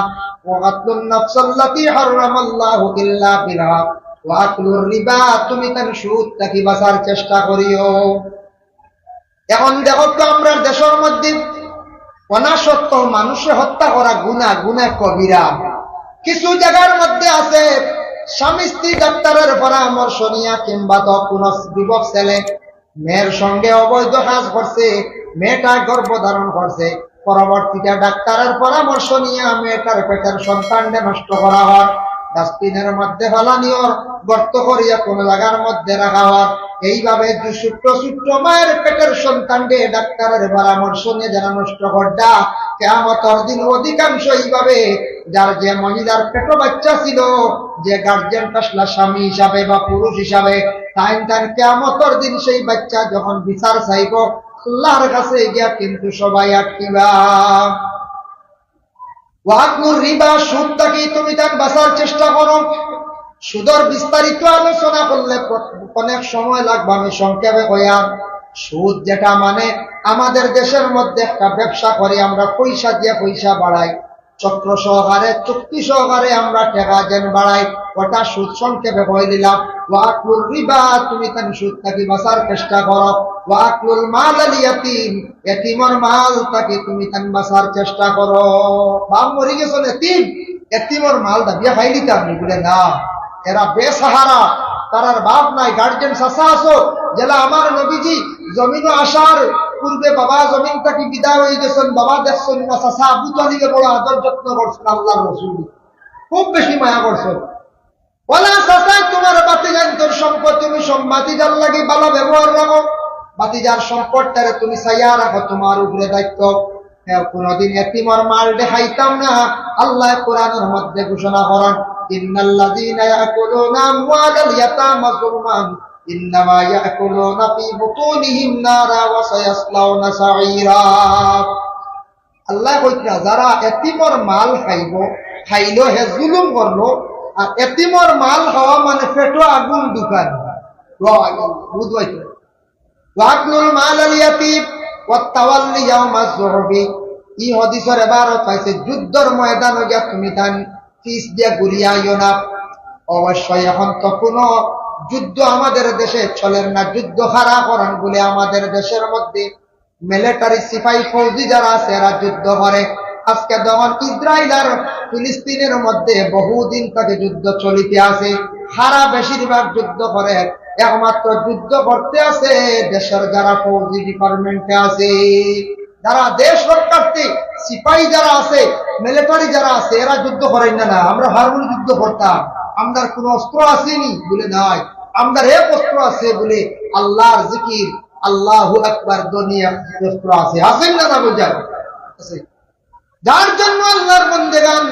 A: ওয়াকাতুন নাফসাল্লাতী হারামাল্লাহু ইল্লা বিল হক ওয়া আকলুর রিবা। তুমি তান সুদ থেকে বাঁচার চেষ্টা করিও। এখন দেখো তো আমরা দেশের মধ্যে অনাসত্য মানুষের হত্যা করা গুনাহ, গুনাহ কবিরা। কিছু জায়গার মধ্যে আছে স্বামী স্ত্রী ডাক্তারের পরামর্শ নিয়া কিংবা তো কোন যুবক ছেলে মেয়ের সঙ্গে অবৈধ কাজ করছে, মেয়েটা গর্ভধারণ করছে, পরবর্তীতে ডাক্তারের পরামর্শ নিয়ে মেয়েটার পেটের সন্তানকে নষ্ট করা হয়, ডাস্টবিনের মধ্যে ফেলানিওর গর্ত করিয়া কোন জায়গার মধ্যে রাখা হয়। এইভাবে ছোট্ট ছোট্ট মায়ের পেটের সন্তানকে ডাক্তারের পরামর্শ নিয়ে যারা নষ্ট করডা, কিয়ামতের দিন অধিকাংশ এইভাবে যার যে মহিলার পেটে বাচ্চা ছিল, যে গার্জিয়ান আসলা স্বামী হিসাবে বা পুরুষ হিসাবে, তাই কিয়ামতের দিন সেই বাচ্চা যখন বিচার চাইব আল্লাহর কাছে গিয়া কিন্তু সবাই আটকিবা। ওয়াকুর রিবা, সুদ থেকে তুমি তার বাঁচার চেষ্টা করো। সুদের বিস্তারিত আলোচনা করলে অনেক সময় লাগবে, আমি সংক্ষেপে কইয়া। সুদ যেটা মানে আমাদের দেশের মধ্যে একটা ব্যবসা করে আমরা পয়সা দিয়ে পয়সা বাড়াই, চক্র সহকারে চুক্তি সহকারে আমরা টাকা যেন বাড়াই, ওটা সুদ। সংক্ষেপে কই দিলাম ওয়াকুর রিবা, তুমি তার সুদ থেকে বাঁচার চেষ্টা করো। ওয়াকুল মাল আল ইয়াতীম, এতিমের মাল থেকে তুমি তার বাঁচার চেষ্টা করো। বাপ মরে গেছে এতিম, এতিমের মাল দাবিয়া খাইলি তা আপনি বলে না, এরা বেসাহারা, তারার বাপ নাই, গার্জেন চাচা আসো জেলা আমার নবীজি জমিনও আসার পূর্বে বাবা জমিন থেকে বিদায় হয়ে গেছেন, বাবা দেখছেন না, চাচা আবু তালিবে বড় আদর যত্ন করছেন, আল্লাহর রাসূল খুব বেশি মায়া করছেন। বলা চাচাই তোমার বাতিজান তোর সম্পদ, তুমি বাতিজার লাগে ভালো ব্যবহার রাখো, বাতিজার সম্পদটারে তুমি চাইয়া রাখো, তোমার উপরে দায়িত্ব। কোনদিন এতিমের মাল দেখাইতাম না। আল্লাহ কোরআনের মধ্যে ঘোষণা করেন ইন্নাল্লাযীনা ইয়াকুলুনা আমওয়ালাল ইয়াতামা যুলমান ইন্নামা ইয়াকুলুনা ফি বুতুনিহিম নারা ওয়া সায়াসলাউনা সাঈরা। আল্লাহ কইতা যারা এতিমর মাল খাইলো হে জুলুম করলো, আর এতিমর মাল খাওয়া মানে পেটো আগুন দোকান। বুঝবাইছো? ওয়াকলুল মাল আল ইয়াতীম ওয়া তাওয়াল্লি ইয়াউমাজ যুহবি। ই হাদিসের ইবারত পাইছে যুদ্ধর ময়দানে গিয়া তুমি তান ফিস দিয়া ঘুরিয়া আইও না। অবশ্যই এখন তো কোনো যুদ্ধ আমাদের দেশে চলেন না, যুদ্ধ খারাপ করেন বলে আমাদের দেশের মধ্যে মিলিটারি সিপাহী ফৌজি যারা আছে এরা যুদ্ধ করে। আজকে যখন ইসরায়েল আর ফিলিস্তিনের মধ্যে বহুদিন থেকে যুদ্ধ চলিতে আছে, সারা বেশিরভাগ যুদ্ধ করে, একমাত্র যুদ্ধ করতে আছে দেশের যারা ফৌজি ডিপার্টমেন্টে আছে, যারা দেশ রক্ষার্থী সিপাহী যারা আছে, মিলিটারি যারা আছে, এরা যুদ্ধ করেন না। আমরা হারমোনি যুদ্ধ করতাম, আমাদের কোন অস্ত্র আসেনি বলে নাই, আমাদের এক অস্ত্র আছে বলে আল্লাহর জিকির, আল্লাহু আকবার দুনিয়া অস্ত্র আছে, আছেন না? না বুঝার আছে। যার জন্য আল্লাহর বন্দেগান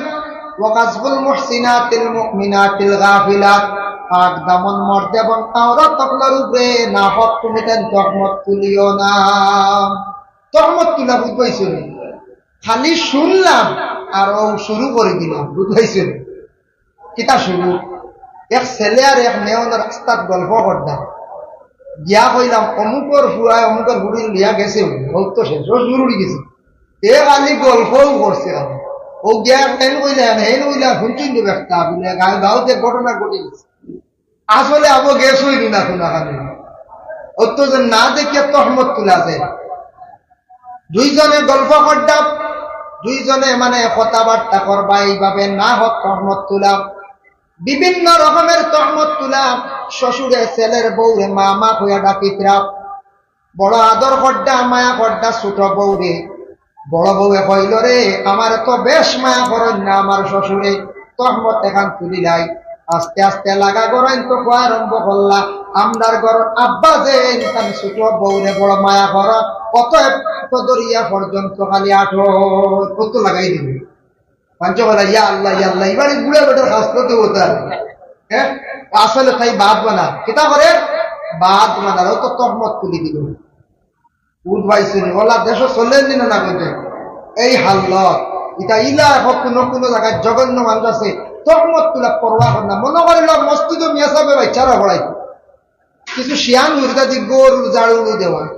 A: ওয়াকাসবুল মুহসিনাতিল মুমিনাতিল গাফিলাত, পাক দামন মর্দ এবং আওরাত তকলার উপরে না হক তুমি তেন তহমত তুলিও না। তহমত তুলা বুঝবাইছো? খালি শুনলাম আর ও শুরু করে দিলাম, বুঝবাইছো? কিতা শুরু? এক ছেলে আর এক মেয়ে রাস্তাত গল্প করতাম, গিয়া কইলাম অমুকর ফুয়ায় অমুকর বুড়ি লিয়া গেছে, হোক তো শেষ জরুরি গেছে, এ খালি গল্পও করছে। ও গিয়া হেন কইলা শুনছেন তো একটা বলে গাঁওতে ঘটনা ঘটে গেছে, আসলে আবো গেছ হইল না শোনা খালি অত যে না দেখিয়া তহমত তুলা যায়। দুইজনে গল্প করতাম, দুইজনে মানে কথাবার্তা করবা, এইভাবে না হোক তহমত তুলাম, বিভিন্ন রকমের তহমত তুলাম। শ্বশুরে ছেলের বউরে মা মা হইয়া ডাকিতরা, বড় আদর করডা মায়া করডা ছোট বউরে। বড় বউয়ে কইল রে আমার তো বেশ মায়া করেন না আমার শ্বশুরে, তহমত এখান তুলিলাই। আস্তে আস্তে লাগা করেন তো কোয়া আরম্ভ করলা, আমরার ঘর আব্বা যে ছোট বউরে বড় মায়া কর, কত দরিয়া পর্যন্ত খালি আঠো কত লাগাই দিবে। পাঞ্চ বলা ইয়া আল্লাহ ইয়া আল্লাহ, এবার বুড়া বেটার কাজ করতে হতো। হ্যাঁ আসলে তাই বাদ বানা কিতা করে বাদ বানার তো তহমত তুলি দিল। উঠবাইছিনি ওলা দেশ চলে দিন না বলতে এই হাল্লত এটা ইলা হোক কোনো জায়গায় জঘন্য মানুষ আছে, তহমত তুলা পরোয়া কর না। মনে করিল মসজিদ মিয়া সাহেব বাচ্চারা পড়াই কিছু শিয়ান উর্দা দি গরু জাড়ু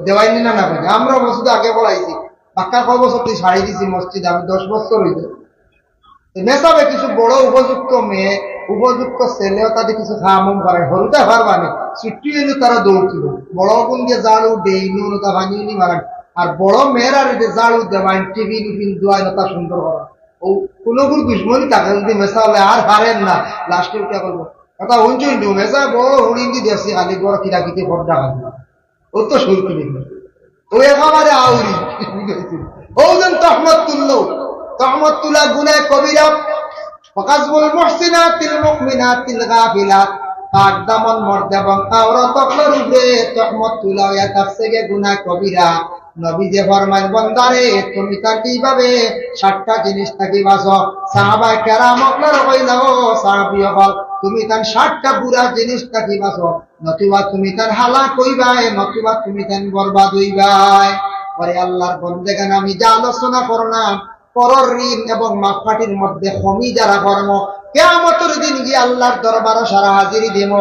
A: দেওয়াই না না বলতে। আমরা মসজিদ আগে পড়াইছি, বাক্কা ক বছর তুই ছাড়ি দিছি মসজিদ, আমি 10 বছর হইতে মেসাবে কিছু বড় উপযুক্ত মেয়ে উপযুক্ত ছেলেও তাদের কিছু খামুম করে হরুটা পারবানি ছুটি এলো তারা দৌড়ছিল, বড় কোন দিয়ে জাড়ু ডেইনি তা ভাঙিনি মারান, আর বড় মেয়েরা জাড়ু দেওয়ান টিভি টিফিন দোয়াই তা সুন্দর করা। ও কোনো কোনো দুশ্মনী তাকে যদি মেসা হলে আর পারেন না, লাস্টে উঠা করবো কথা হুঞ্চুন মেসা বড় হুড়িন্দি দেখছি খালি বড় কিরাকিতে ভরটা খালি ও তো শুরু করি ও একেবারে আউরি। ও যেন তহমত তুললো, তহমত তুলা গুনায় কবিরা। ওয়াকাসবুল মুহসিনাতিল মুমিনাতিল গাফিলাত, পাক দামন মর্দ এবং আওরাত তকলার উপরে তহমত তুলা হইয়া তার থেকে গুনাহ কবিরা। নবী যে ফরমান বন্দারে তুমি তার কিভাবে 7টা জিনিস থাকি বাঁচো। সাহাবা কেরাম আপনারা কইলা ও সাহাবী হল তুমি তার 7টা বুড়া জিনিস থাকি বাঁচো, নতুবা তুমি তার হালাক হইবাই, নতুবা তুমি তার বরবাদ হইবাই। পরে আল্লাহর বন্দেগান আমি যা আলোচনা করলাম পরর ঋণ এবং মাপকাঠির মধ্যে কমি যারা কর্ম, কিয়ামতের দিন গিয়ে আল্লাহর দরবারে সারা হাজিরি দেব।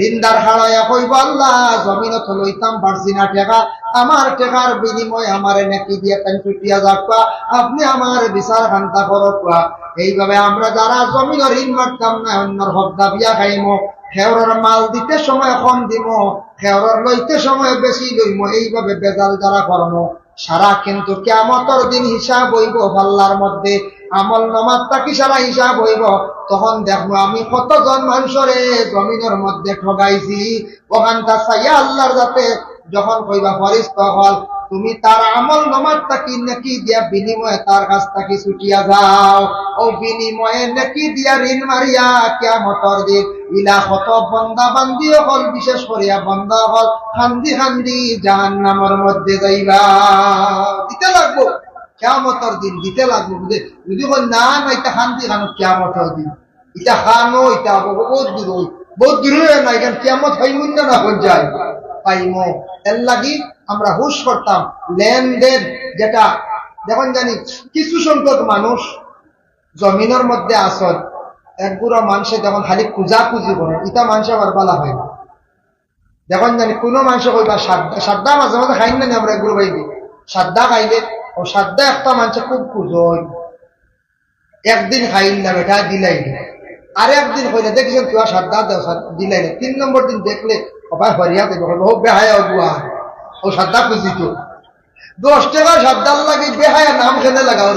A: ঋণদার হারায়া কইব আল্লাহ জমিনত লইতাম পারছি না টাকা, আমার টাকার বিনিময়ে আমারে নাকি দিয়ে তাই ছুটিয়া যাবা, আপনি আমার বিচার খান্তা করবা। এইভাবে আমরা যারা জমিন ঋণ মারতাম না অন্যর হক দাবিয়া খাইমো, খেওরের মাল দিতে সময় কম দিব, খেওরের লইতে সময় বেশি লইম, এইভাবে বেজাল যারা কর্ম সারা কিন্তু কিয়ামতের দিন হিসাব হইব আল্লাহর মধ্যে। আমল নামাজ তাকি সারা হিসাব হইব, তখন দেখবো আমি কতজন মানুষরে জমিনের মধ্যে ঠগাইছি। ওখানটা চাইয়া আল্লাহর যাতে যখন কইবা ফরিস্তা হল তুমি তার আমল নামাজ তাকি নাকি দিয়া বিনিময়ে তার কাছ থেকে ছুটিয়া যাও, ও বিনিময়ে নাকি দিয়া ঋণ মারিয়া কিয়ামতের দিন ইলা কত বন্দা বান্দি হল, বিশেষ করিয়া বন্দা হল খান্দি খান্দি জাহান্নামের মধ্যে যাইবা। দিতে লাগবো কিয়ামতের দিন, দিতে লাগবো। যদি বল না না এটা খান্দি খানো কিয়ামতের দিন, এটা খানো এটা বহুত দূর বহুত দূরে না, এখান কিয়ামত হইমুন না হয়ে যায় পাইমো। এর লাগি আমরা হুশ করতাম লেনদেন যেটা। দেখুন জানি কিছু সংখ্যক মানুষ জমিনের মধ্যে আসল একগুড়ো মানুষে যখন খালি খুঁজা খুঁজি করে ইটা মানুষে আবার বলা হয় না। দেখুন জানি কোনো মানুষে কইবা সাদ্দা মাঝে মাঝে খাই না আমরা একগুলো বাইবি সাদ্দা খাইলে ও সাদ্দা একটা মানুষে খুব খুঁজো একদিন খাইল না বেটা দিলাই না, আর একদিন হইলে দেখছেন কেউ সাদ্দা দেও দিলাই না, 3 নম্বর দিন দেখলে সবাই হরিয়া দেবে বেহায়া বুয়া ও সাদ্দা খুঁজিত 10 টাকা সাদ্দার লাগে বেহায়া নাম খেলে লাগাও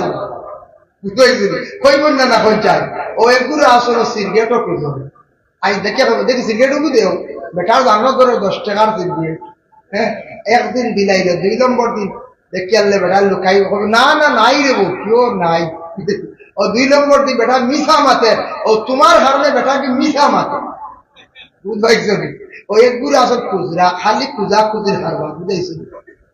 A: কইব না না কই চাই ও একগুলো আসলে সিগারেটও খুঁজো আই দেখে দেখি সিগারেটও দেও বেটার দাম করে 10 টাকার সিগারেট। হ্যাঁ, একদিন দিলাই না, 2 নম্বর দিন দেখি আনলে বেটা লুকাই না না নাই রেবো কেউ নাই ও 2 নম্বর দিন বেটা মিশা মাতে ও তোমার কারণে বেটা কি মিশা মাতে বুঝবাইছো ও একগুলো আসল খুচরা খালি খুঁজা খুঁজির হারবা বুঝাইছো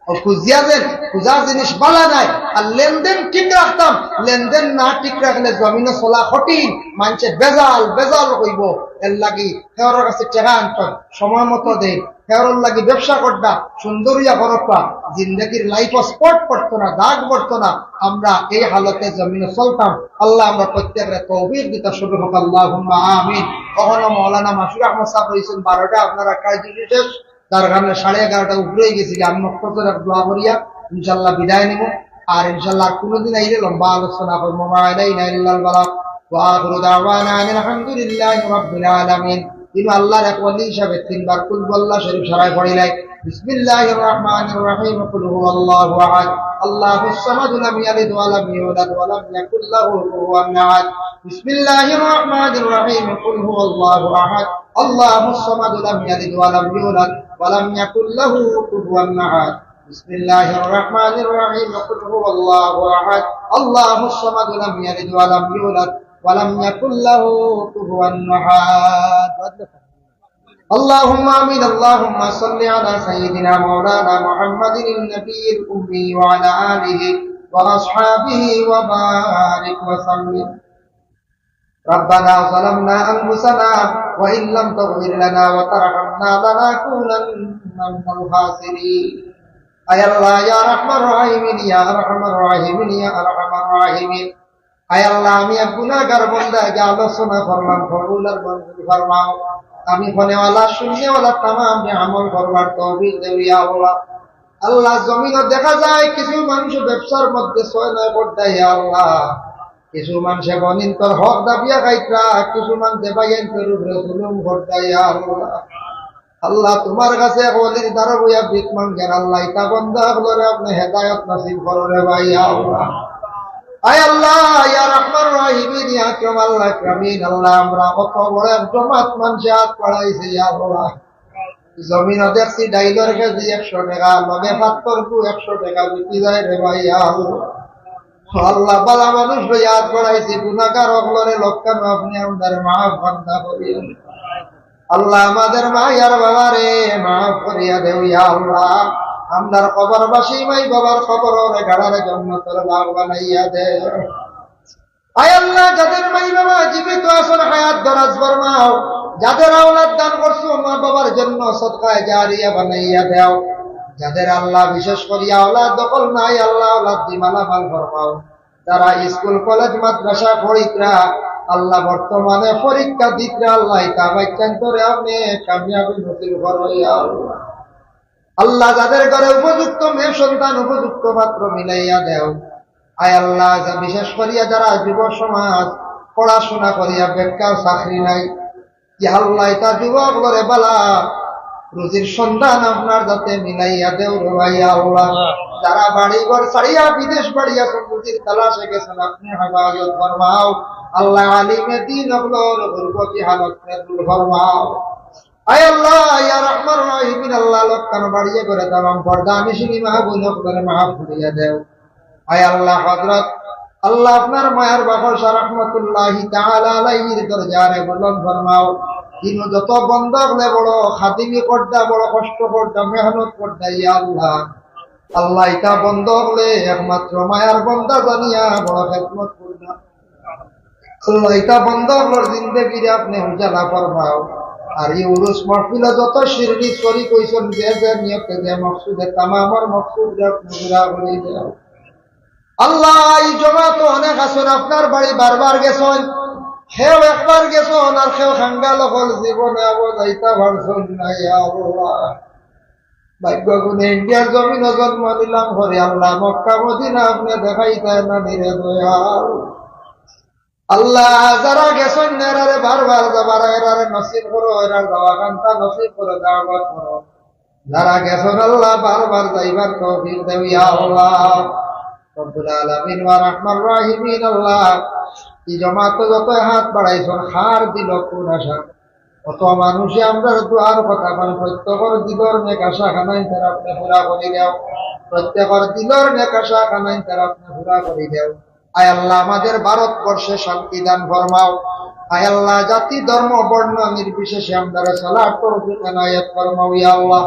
A: ও খুঁজিয়া দেন খুঁজা জিনিস বালা নাই। আর লেনদেন ঠিক রাখতাম, লেনদেন না ঠিক রাখলে জমিনে চলা কঠিন, মানুষের বেজাল বেজাল হইব। এর লাগি হেওয়ার কাছে টেকা আনতাম সময় মতো দেন, হেওয়ার লাগি ব্যবসা করতা সুন্দরিয়া করতা, জিন্দগির লাইফ স্পট পড়তো না, দাগ পড়তো না। আমরা এই হালতে জমিনে চলতাম। আল্লাহ আমরা প্রত্যেকের তৌফিক দিতে শুরু হোক, আল্লাহুম্মা আমিন। কখনো মৌলানা মাসুর আহমদ সাহেব হয়েছেন 12টা, আপনারা কাজ শেষ তার কারণে 11:30টা উপরে গেছি। আমি নক্ষত্র দোয়া করিয়া ইনশাল্লাহ বিদায় নিব। আর ইনশাল্লাহ কোনোদিন আইলে লম্বা আলোচনা করবো। আলহামদুলিল্লাহ রাব্বিল আলামিন। তিনি আল্লাহর এক ওলি হিসাবে 3 বার কুল আল্লাহ শরীফ সারাই পড়িলাই। বিসমিল্লাহির রহমানির রহিম। কুল হুয়াল্লাহু আহাদ আল্লাহুস সামাদ লাম ইয়ালিদ ওয়া লাম ইউলাদ ওয়া লাম ইয়াকুল লাহু কুফুওয়ান আহাদ। বিসমিল্লাহির রহমানির রহিম। কুল হুয়াল্লাহু আহাদ আল্লাহুস সামাদ লাম ইয়ালিদ ওয়া লাম ইউলাদ ওয়া লাম ইয়াকুল লাহু কুফুওয়ান আহাদ। বিসমিল্লাহির রহমানির রহিম। কুল হুয়াল্লাহু আহাদ আল্লাহুস সামাদ লাম ইয়ালিদ ওয়া লাম ইউলাদ ওয়া লাম ইয়াকুল লাহু কুফুওয়ান আহাদ। اللهم آمين. اللهم صل على سيدنا مولانا محمد النبي الأمي وعلى آله وأصحابه وبارك وسلم. ربنا ظلمنا أنفسنا وإن لم تغفر لنا وترحمنا لنكونن من الخاسرين. أي الله يا رحمن الراحمين يا أرحم الراحمين يا أرحم الراحمين. أي الله আমি এক গুনাহগার বান্দা, যা আলোচনা করলাম কবুল আর মঞ্জুর ফরমাও। আমি ফনেওয়ালা শূন্যওয়ালা তামাম আমল করবার তৌফিক দেও ইয়া আল্লাহ। আল্লাহ জমিনে দেখা যায় কিছু মানুষ ব্যবসার মধ্যে 6-9 করতে ইয়া আল্লাহ, কিছু মানুষে বনিন্তর হক দাবিয়া খাইতরা, কিছু মানুষে বাইয়েন্তর উপরে জুলুম করতে ইয়া আল্লাহ। আল্লাহ তোমার কাছে ওলির দ্বারা বইয়া ভিক মাঙ্গেন আল্লাহ, ইতা বান্দা গুলোরে আপনি হেদায়েত নসিব করো রে ভাই ইয়া আল্লাহ। আয় আল্লাহ ইয়া রহমান রহিমিন ইয়া আকরাম আল আকরামিন। আল্লাহ আমরা কত বড় জমাত মানুষে হাত বাড়াইছে ইয়া আল্লাহ। জমিনে দেখছি ডাইলের কেজি 100 টাকা, লগে পাত্তর 100 টাকা বিক্রি যায় রে ভাই ইয়া আল্লাহ। আল্লাহ বালা মানুষ হাত বাড়াইছে, গুনাহগার হলরে লক্ষণ আপনি আমাদের মাফ বান্দা করিও আল্লাহ। আমাদের মায়ের বাবারে মাফ করিয়া দেও ইয়া আল্লাহ। আমরার কবরবাসী মাই বাবার কবরে গাড়ারে জান্নাতের বাগ বানাইয়া দে। আয় আল্লাহ যাদের মাই বাবা জীবিত আছেন হায়াত দরাজ ফরমাও, যাদের আওলাদ দান করছো মা বাবার জন্য সদকায়ে জারিয়া বানাইয়া দাও। যাদের আল্লাহ বিশেষ করিয়া আওলাদ দখল নাই আল্লাহ আওলাদ দি মালামাল ফরমাও। যারা স্কুল কলেজ মাদ্রাসা পড়িতরা আল্লাহ বর্তমানে পরীক্ষা দিতরা আল্লাহ তা বাচ্চান্তরে আপনি কামিয়াবি নসিব করো ইয়া আল্লাহ। আল্লাহ যাদের ঘরে উপযুক্ত মেয়ে সন্তান উপযুক্ত পাত্র মিলাইয়া দেও। আয় আল্লাহ বিশেষ করিয়া যারা যুব সমাজ পড়াশোনা করিয়া বেকার চাকরি নাই, ইয়া আল্লাহ তা যুবক লরে বালা রুজির সন্ধান আপনার যাতে মিলাইয়া দেও রে ভাই আল্লাহ। যারা বাড়ি ঘর ছাড়িয়া বিদেশ বাড়িয়া রুজির তালাশে গেছেন আপনি হেফাজত ফরমাও আল্লাহ। আলিমে দিন অগলর গুরবতি হালত দূর ফরমাও। আয় আল্লাহ ইয়া রহমান রহিমিন। আল্লাহ লক্ষণ বাড়িয়ে করে তামাম পর্দা আমি শুনি মাহবুব করে মাফ করিয়া দেও। আয় আল্লাহ হযরত আল্লাহ আপনার মায়ের বাবা রাহমাতুল্লাহি তাআলা আলাইহির দরজারে বুলন্দ ফরমাও। তিনি যত বন্ধক লে বড় খাদিমি করদা, বড় কষ্ট করদা, মেহনত করদা ইয়া আল্লাহ। আল্লাহ ইতা বন্ধক লে একমাত্র মায়ের বান্দা জানিয়া বড় খেদমত করদা। আল্লাহ ইতা বন্ধক লর জিন্দেগিরে আপনি উজালা ফরমাও। আর এই উরুস মাহফিলে যত শিরনি শরীক হইছেন যে যে নিয়তে যে মকসুদে তামামের মকসুদ পুরা করে দাও আল্লাহ। এই জমাত অনেক আছেন আপনার বাড়ি বারবার গেছেন, সেও একবার গেছেন আর সেও সাঙ্গাল হল জীবনে আবার যাইতা পারছেন না। আল্লাহ ভাগ্য গুণে ইন্ডিয়ার জমিন জন্ম নিলাম করে আল্লাহ মক্কা মদিনা আপনি দেখাইতেন না নিরে দয়াল। আল্লাহ যারা গেছেন এরারে বারবার যাবার এরারে নসিব করো, এরার যাওয়া কান্তা নসিব করো, দাওয়াত করো। যারা গেছেন আল্লাহ বারবার যাইবার তৌফিক দেও ইয়া আল্লাহ রব্বুল আলামিন ওয়া রাহমান রাহিমিন। আল্লাহ এই জমাতে যত হাত বাড়াইছেন হার দিল কোন আশা কত মানুষে আমরা দুয়ার কথা পান প্রত্যেকের দিলর নেক আশা খানাই তারা আপনি পুরা করে দেও, প্রত্যেকের দিলর নেক আশা খানাই তারা আপনি পুরা করে দেও। আয় আল্লাহ আমাদের ভারতবর্ষে শান্তি দান ফরমাও। আয় আল্লাহ জাতি ধর্ম বর্ণ নির্বিশেষে আমরা সালাত তৌফিক এনায়েত ফরমাও ইয়া আল্লাহ।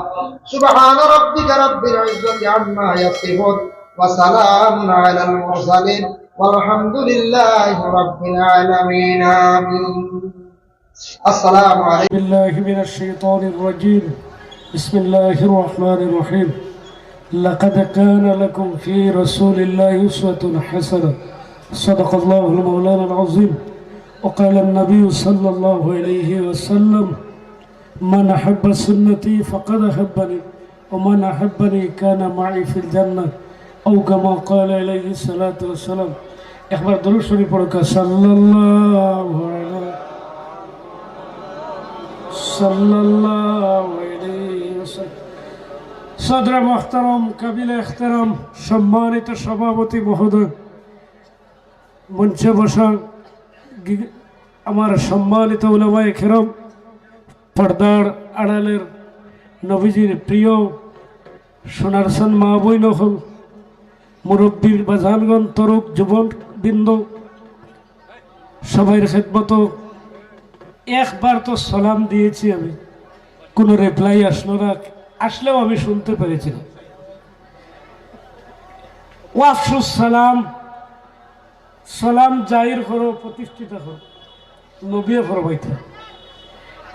A: সুবহান রাব্বিকা রাব্বিল ইজ্জাতি আম্মা ইয়াসিফুন ওয়া সালামুন আলাল মুরসালিন ওয়ালহামদুলিল্লাহি রাব্বিল আলামিন। আমিন। আসসালামু আলাইকুম।
B: بالله من الشيطان الرجيم. بسم الله الرحمن الرحيم. لقد كان لكم في رسول الله أسوة حسنة. صدق الله المولانا العظيم. وقال النبي صلى الله عليه وسلم: من أحب سنتي فقد أحبني ومن أحبني كان معي في الجنة، أو كما قال عليه الصلاة والسلام. إخبار درود شريف পড়ুক সাল্লাল্লাহু আলাইহি ওয়াসাল্লাম। সদর মুহতারাম কাবিল ইহতারাম সম্মানিত সভাপতি মহোদয়, মঞ্চে বসা আমার সম্মানিত উলামায়ে কেরাম, পর্দার আড়ালের নবীজির প্রিয় সোনারসান মা বোন হল, মুরব্বীর বাজানগণ, তরুক যুবক বৃন্দ, সবাইয়ের খেদমত একবার তো সালাম দিয়েছি আমি, কোনো রিপ্লাই আসলো না, আসলেও আমি শুনতে পেরেছি না। ওয়াফসুস সালাম, সালাম জাহির করো, প্রতিষ্ঠিত করো, নবিয়ে ফরমাইতে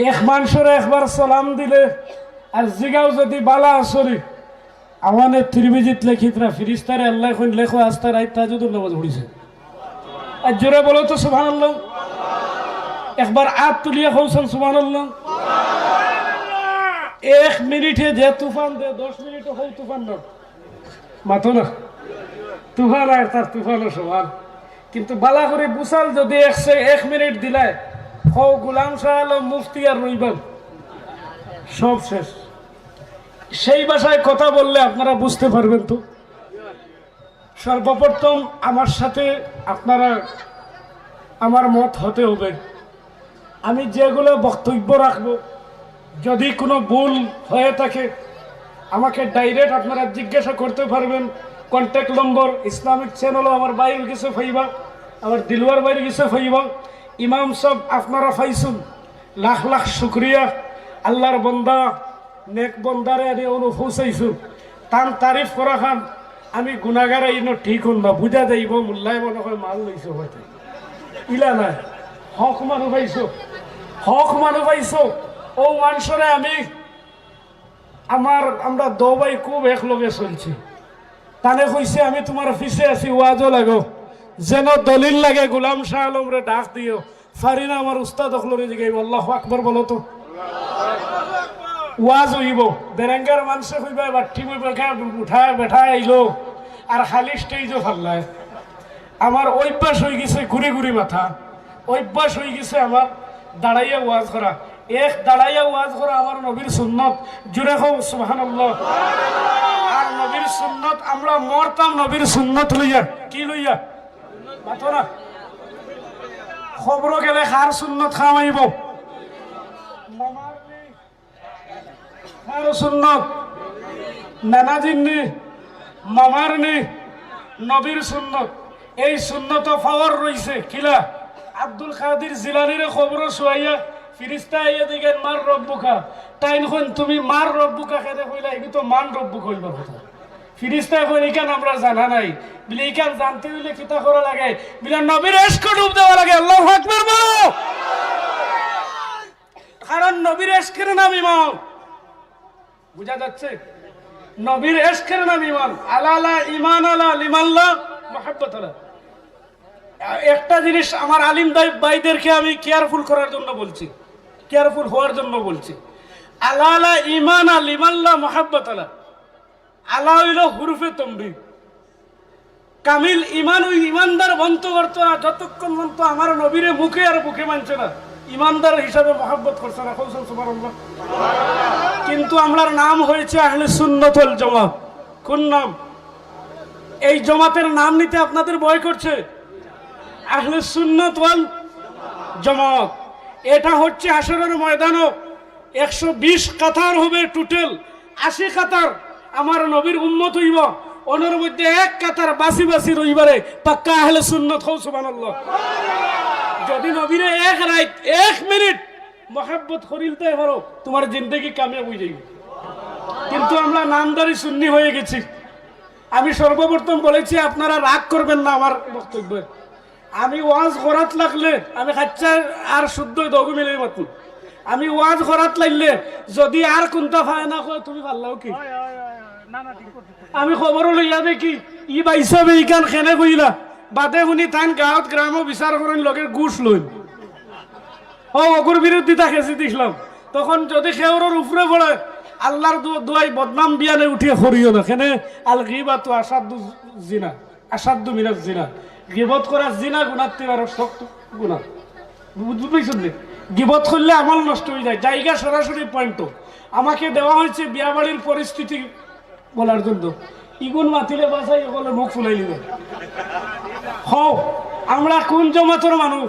B: এক মানুষের একবার সালাম দিলে আর জিগাও যদি বালা আসরি আমাদের ত্রিবিজিত লেখিতরা ফিরিস্তারে আল্লাহ এখন লেখো আস্তা রাইত তাজুদুর নামাজ পড়িছে। আর জোরে বলো তো সুবহানাল্লাহ। একবার আত তুলিয়া কৌশল সুবহানাল্লাহ। 1 মিনিটে যে তুফান দে 10 মিনিটে হল তুফান না মাতো না, তুফান আর তার তুফানও সমান। কিন্তু বালা করে বুসাল যদি 1 মিনিট দিলায় হও গোলাম শাহ আলম মুফতি আর রইবান সব শেষ। সেই ভাষায় কথা বললে আপনারা বুঝতে পারবেন। তো সর্বপ্রথম আমার সাথে আপনারা আমার মত হতে হবে। আমি যেগুলো বক্তব্য রাখবো যদি কোনো ভুল হয়ে থাকে আমাকে ডাইরেক্ট আপনারা জিজ্ঞাসা করতে পারবেন। কন্ট্যাক্ট নম্বর ইসলামিক চ্যানেলও আমার বাইরে গেছে ফাইবা, আমার দিলওয়ার বাইরে গেছে ফাইবা। ইমাম সব আপনারা ফাইছুন, লাখ লাখ শুক্রিয়া। আল্লাহর বন্দা নেক বন্দারে আমি অনুভূচাইছুন, তান তারিফ করা খান আমি গুণাগারে ইনো ঠিক হন না, বুঝা যাইব মোল্লাই মনে হয় মাল লইছো হয়তো ইলা নাই। হক মানুষ পাইছো, হক মানুষ পাইছো। ও মানুষরে আমি আমরা দবাই খুব একলগে চলছি। তানে কইছে আমি তোমার পিছে আছি, ওয়াজও লাগো, যেন দলিল লাগে গোলাম শাহ আলমরে ডাক দিও। ফারি না আমার উস্তাদ অখলরে জিগাইব আল্লাহু আকবার বলো তো। ওয়াজ হইব বেরেঙ্গার মানুষে কইবা বাঠি উঠায় বেঠায় আইলো আর খালি স্টেজও ফাল্লায়। আমার অভ্যাস হয়ে গেছে ঘুরে ঘুরে মাথা, অভ্যাস হয়ে গেছে আমার দাঁড়াইয়া ওয়াজ করা। দাঁড়াইয়া ওয়াজ করা আমার নবীর সুন্নত। জুড়ে হোক সুবহানাল্লাহ। আর নবীর সুন্নত আমরা মরতাম নবীর সুন্নত লইয়া। কি লইয়া মাতো না, খবর গেলে খার সুন্নত খাওয়াইব, খার সুন্নত নানাজির নি মামার নি নবীর সুন্নত। এই সুন্নত পাওয়ার রয়েছে কিলা আব্দুল কাদির জিলানির খবর শুয়াইয়া ফিরিস্তা আইয়া দিগেন মার রব্বুকা, তাই নখন তুমি মার রব্বুকা খেতে কইলা, এগুলো তো মান রব্বু কইবার কথা। ফিরিস্তা এখন ইকান আমরা জানা নাই বলে, ইকান জানতে হইলে কিতা করা লাগে বলে নবীর ইশকে ডুব দেওয়া লাগে। আল্লাহু আকবার বলো। কারণ নবীর এশকের নাম ইমান। বুঝা যাচ্ছে? নবীর এশকের নাম ইমান। আলা ইমান আলা লিমাল্লাহ মুহাব্বত আলা। একটা জিনিস আমার আলিম ভাইদেরকে আমি কেয়ারফুল করার জন্য বলছি, কেয়ারফুল হওয়ার জন্য বলছি। আলা ইমান আলা লিমাল্লাহ মুহাব্বত আলা। আলা হইল হুরফে তমরি। কামিল ইমান ওই ইমানদার বন্ত করতো না যতক্ষণ পর্যন্ত আমার নবীরে মুখে আর মুখে মানছে না, ইমানদার হিসাবে মহব্বত করছে না। সুবহানাল্লাহ। কিন্তু আমরার নাম হয়েছে আহলে সুন্নাত ওয়াল জামাত। কোন নাম? এই জামাতের নাম নিতে আপনাদের ভয় করছে? আহলে সুন্নাত ওয়াল জামাত। এটা হচ্ছে হাশরের ময়দানও 120 কাতার হবে, টোটাল 80 কাতার আমার নবীর উম্মত হইব। ওনার মধ্যে এক কাতার বাসি বাসি রইবারে পাক্কা আহলে সুন্নাত। সুবহানাল্লাহ। যদি নবীরে এক রাত 1 মিনিট মহব্বত করিলতে পারো, তোমার জিন্দেগি কামিয়াব হয়ে যাবে। কিন্তু আমরা নামদারি সুন্নি হয়ে গেছি। আমি সর্বপ্রথম বলেছি, আপনারা রাগ করবেন না আমার বক্তব্য। আমি ওয়াজ করাত লাগলে আমি খাচ্চা আর শুদ্ধ দগু মিলে মাত্র। আমি ওয়াজ করাত লাগলে যদি আর কোনটা পায় না কয় তুমি পারলাও কি, আমি খবরও লইয়া দেখি ই বাইসাবে ইকান খেনে কইলা বাদে শুনি তান গাঁৱত গ্রামও বিচার করেন লগে ঘুষ লইন। অগুর বিরোধিতা খেঁচি দিছিলাম। তখন যদি সেওর উপরে পড়ে আল্লাহর দোয়াই বদনাম বিয়ানে উঠিয়ে করিও না। কেনে আল গিবাতু আসাদু জিনা, আসাদু মিনাজ জিনা। গিবত করা জিনা গুনার থেকে আরো শক্ত গুনাহ। বুঝছেন? গিবত করলে আমল নষ্ট হয়ে যায়। জায়গা সরাসরি পয়েন্ট আমাকে দেওয়া হয়েছে বিয়া বাড়ির পরিস্থিতি বলার জন্য। ইগুন মাতিলে বাসাই বলে মুখ ফুলাই নিবে। হও আমরা কোন জমাতর মানুষ?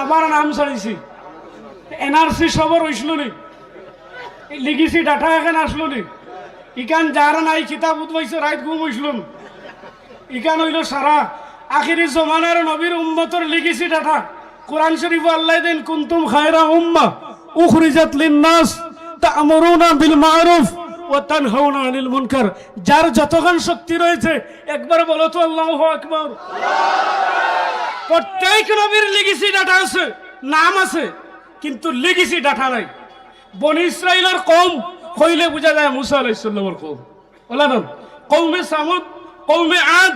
B: আমার নাম ছাড়িছি, এনআরসি সবর হইছিল নি, লিগিছি ডাটা এখানে আসলো নি। ইকান যার নাই কিতাব উঠবাইছে রাত ঘুম হইছিল। ইকান হইল সারা আখিরি জমানার নবীর উম্মতর লিগিছি ডাটা। কোরআন শরীফ আল্লাহ দেন কুনতুম খায়রা উম্মাহ উখরিজাত লিন-নাস তা'মুরুনা বিল মা'রুফ ওয়া তানহাউনা আনিল মুনকার। যার যতক্ষণ শক্তি রয়েছে একবার বলো তো আল্লাহু আকবার। প্রত্যেক নবীর লিগিছি ডাটা আছে, নাম আছে, কিন্তু লিগিছি ডাটা নাই। বনি ইসরাইলের কওম কইলে বোঝা যায় মুসা আলাইহিস সালামের কওম। ওলা না কওমে সামুদ, কওমে আদ,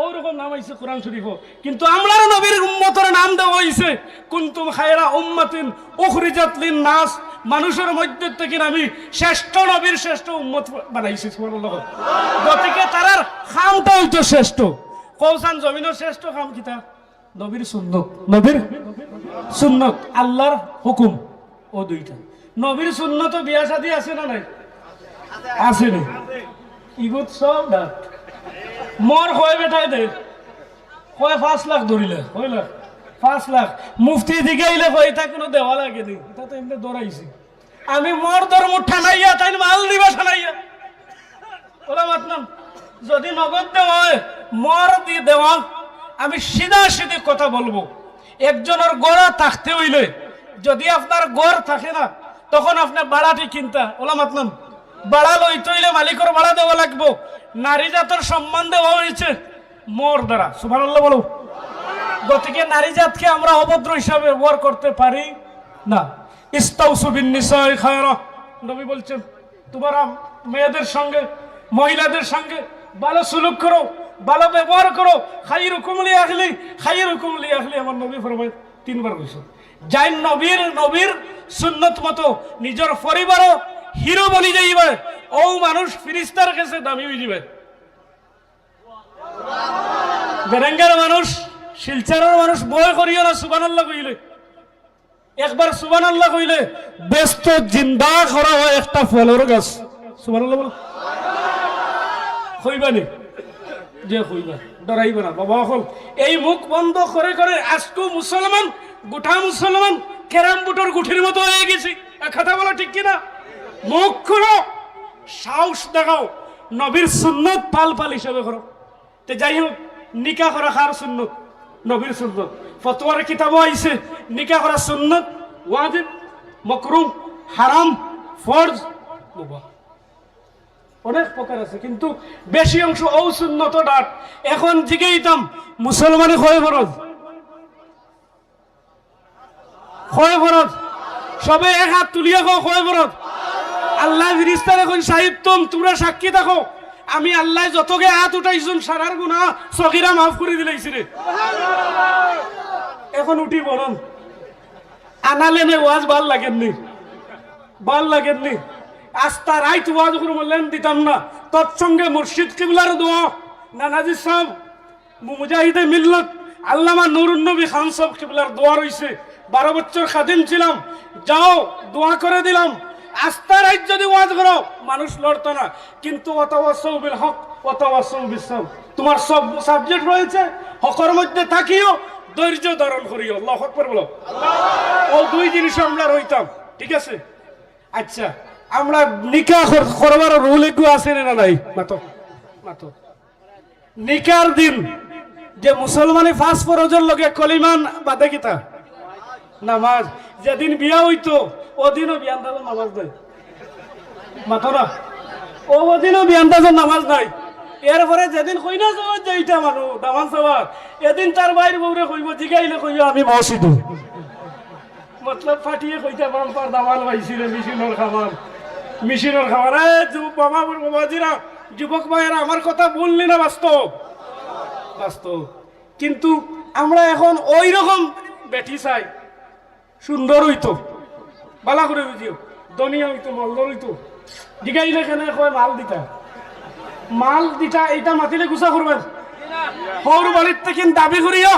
B: ওরকম নাম আইছে কোরআন শরীফ। কিন্তু আমরার নবীর উম্মতের নাম দেওয়া হইছে কুনতুম খায়রা উম্মাতিন উখরিজাত লিন-নাস। মানুষের মধ্যে থেকে আমি শ্রেষ্ঠ নবীর শ্রেষ্ঠ উম্মত বানাইছি। সুবহানাল্লাহ। গতিকে তারার খামটা হইতো শ্রেষ্ঠ। কৌসান জমিনের শ্রেষ্ঠ খাম কিতা? নবীর সুন্নত। নবীর সুন্নত, আল্লাহর হুকুম, ও দুইটা। নবীর সুন্নত বিয়া শাদী আছে না নাই? আছে না? ইগুত সব ডাক মোর হয় বেটায় দে হয় 5 লাখ ধরিলে হইলা 5 লাখ মুফতি দিকে আইলে হয় তা কোনো দেওয়া লাগে নি। তা তো এমনি দৌড়াইছি আমি। মোর ধর্ম ঠানাইয়া তাই মাল দিবা ঠানাইয়া ওরা মাতলাম। যদি নগদ দেওয়া হয় মোর দিয়ে দেওয়া, আমি সিধা সিধি কথা বলবো। একজনের গড়া থাকতে হইলে যদি আপনার গড় থাকে না তখন আপনার বাড়াটি কিনতা ওলা মাতলাম। বাড়া লইতে হইলে মালিকের বাড়া দেওয়া লাগবো। নারী জাতের সম্মান দেওয়া হয়েছে মোর দ্বারা। সুবহানাল্লাহ বলো। গতিকে নারী জাতকে আমরা অভদ্র হিসাবে ব্যবহার করতে পারি না। ইস্তাউসু বিন নিসাই খায়রা। নবী বলছেন তোমরা মেয়েদের সঙ্গে মহিলাদের সঙ্গে ভালো সুলুক করো, ভালো ব্যবহার করো। খাইরুকুম লি আহলি, খাইরুকুম লি আহলি। আমার নবী ফরমায় 3 বার কইছেন। যাই নবীর সুন্নত মতো নিজের পরিবারও হিরো বলি যাইবে, ও মানুষ ফিরিস্তার কাছে দামি হয়ে যাবে। বেরেঙ্গার মানুষ, শিলচারের মানুষ বয় করিও না সুবহানাল্লাহ কইলে। একবার সুবহানাল্লাহ কইলে ব্যস্ত জিন্দা করা হয় একটা ফলের গাছ। সুবহানাল্লাহ বলো। কইবানি যে কইবা, ডরাইবে না বাবা। হল এই মুখ বন্ধ করে করে আজকে মুসলমান, গোটা মুসলমান ক্যারাম বোর্ডের গুঠির মতো হয়ে গেছি। কথা বলো ঠিক কিনা? মুখ খুলো, সাহস দেখাও, নবীর সুন্নত পাল পাল হিসেবে করো। তে যাই হোক, নিকা করা খার সুন্নত, নবীর সুন্নত। ফতোয়ার কিতাবও আইছে নিকা করা সুন্নত, ওয়াজিব, মাকরুহ, হারাম, ফরজ, মুবাহ। অনেক প্রকার আছে, কিন্তু বেশি অংশ ও সুন্নত ডাট। এখন জিগেইতাম মুসলমানে কয় ফরজ, কয় ফরজ? সবে এক হাত তুলিয়া কয় বরত আল্লাহ ফিরিস্তার এখন সাহিব তোমরা সাক্ষী থাকো আমি আল্লাহ যতকে হাত উঠাইছুন সারার গুনাহ সগীরা মাফ করে দিলাইছি রে। এখন উঠি বলুন আনালেনে ওয়াজ ভাল লাগেননি আস্তা রাইত ওয়াজ করে বললেন দিতাম না তৎসঙ্গে মুর্শিদ কিবলার দোয়া নানাজি সাহেব মুজাহিদে মিল্লত আল্লামা নুরুন নবী খান সাহেব কিবলার দোয়া রইছে 12 বছর খাদিম ছিলাম যাও দোয়া করে দিলাম আস্তা রাইত যদি ওয়াজ করো মানুষ লড়তো না কিন্তু ওয়াতাওয়াসাউ বিল হক ওয়াতাওয়াসাউ বিস সাবর তোমার সব সাবজেক্ট রয়েছে হকের মধ্যে থাকিও ধৈর্য ধারণ করিও আল্লাহু আকবার বলো ও দুই জিনিস আমরা রইতাম ঠিক আছে। আচ্ছা আমরা নিকাহ করবার রুল একটু আছে না নাই মাতো নিকার দিন যে মুসলমানে 5 ফরজের লগে কলিমান বাদে কিতা নামাজ যেদিন বিয়া হইতো ওদিনও বিয়ান্দাজের নামাজ নাই মাতো না ওদিনও বিয়ান্দাজের নামাজ নাই এরপরে যেদিন কইনা যাওয়া যাইটা মানুষ দামান সবার এদিন তার বাইর বউরে কইব জিগাইলে কইব আমি মসজিদ মতলব ফাটিয়ে কইতে বাম্পার দামাল পাইছিলে মেশিনের খাবার বাবাজিরা যুবক ভাইয়েরা আমার কথা বললি না বাস্তব কিন্তু আমরা এখন ওই রকম বেটি চাই সুন্দর হইতো বালা করে বুঝিও ধনিয়া হইতো মলদর হইতো জিগাইলে কেন কয় মাল দিটা এইটা মাতিলে গুছা করবেন হৌর বাড়ির থেকে দাবি করিও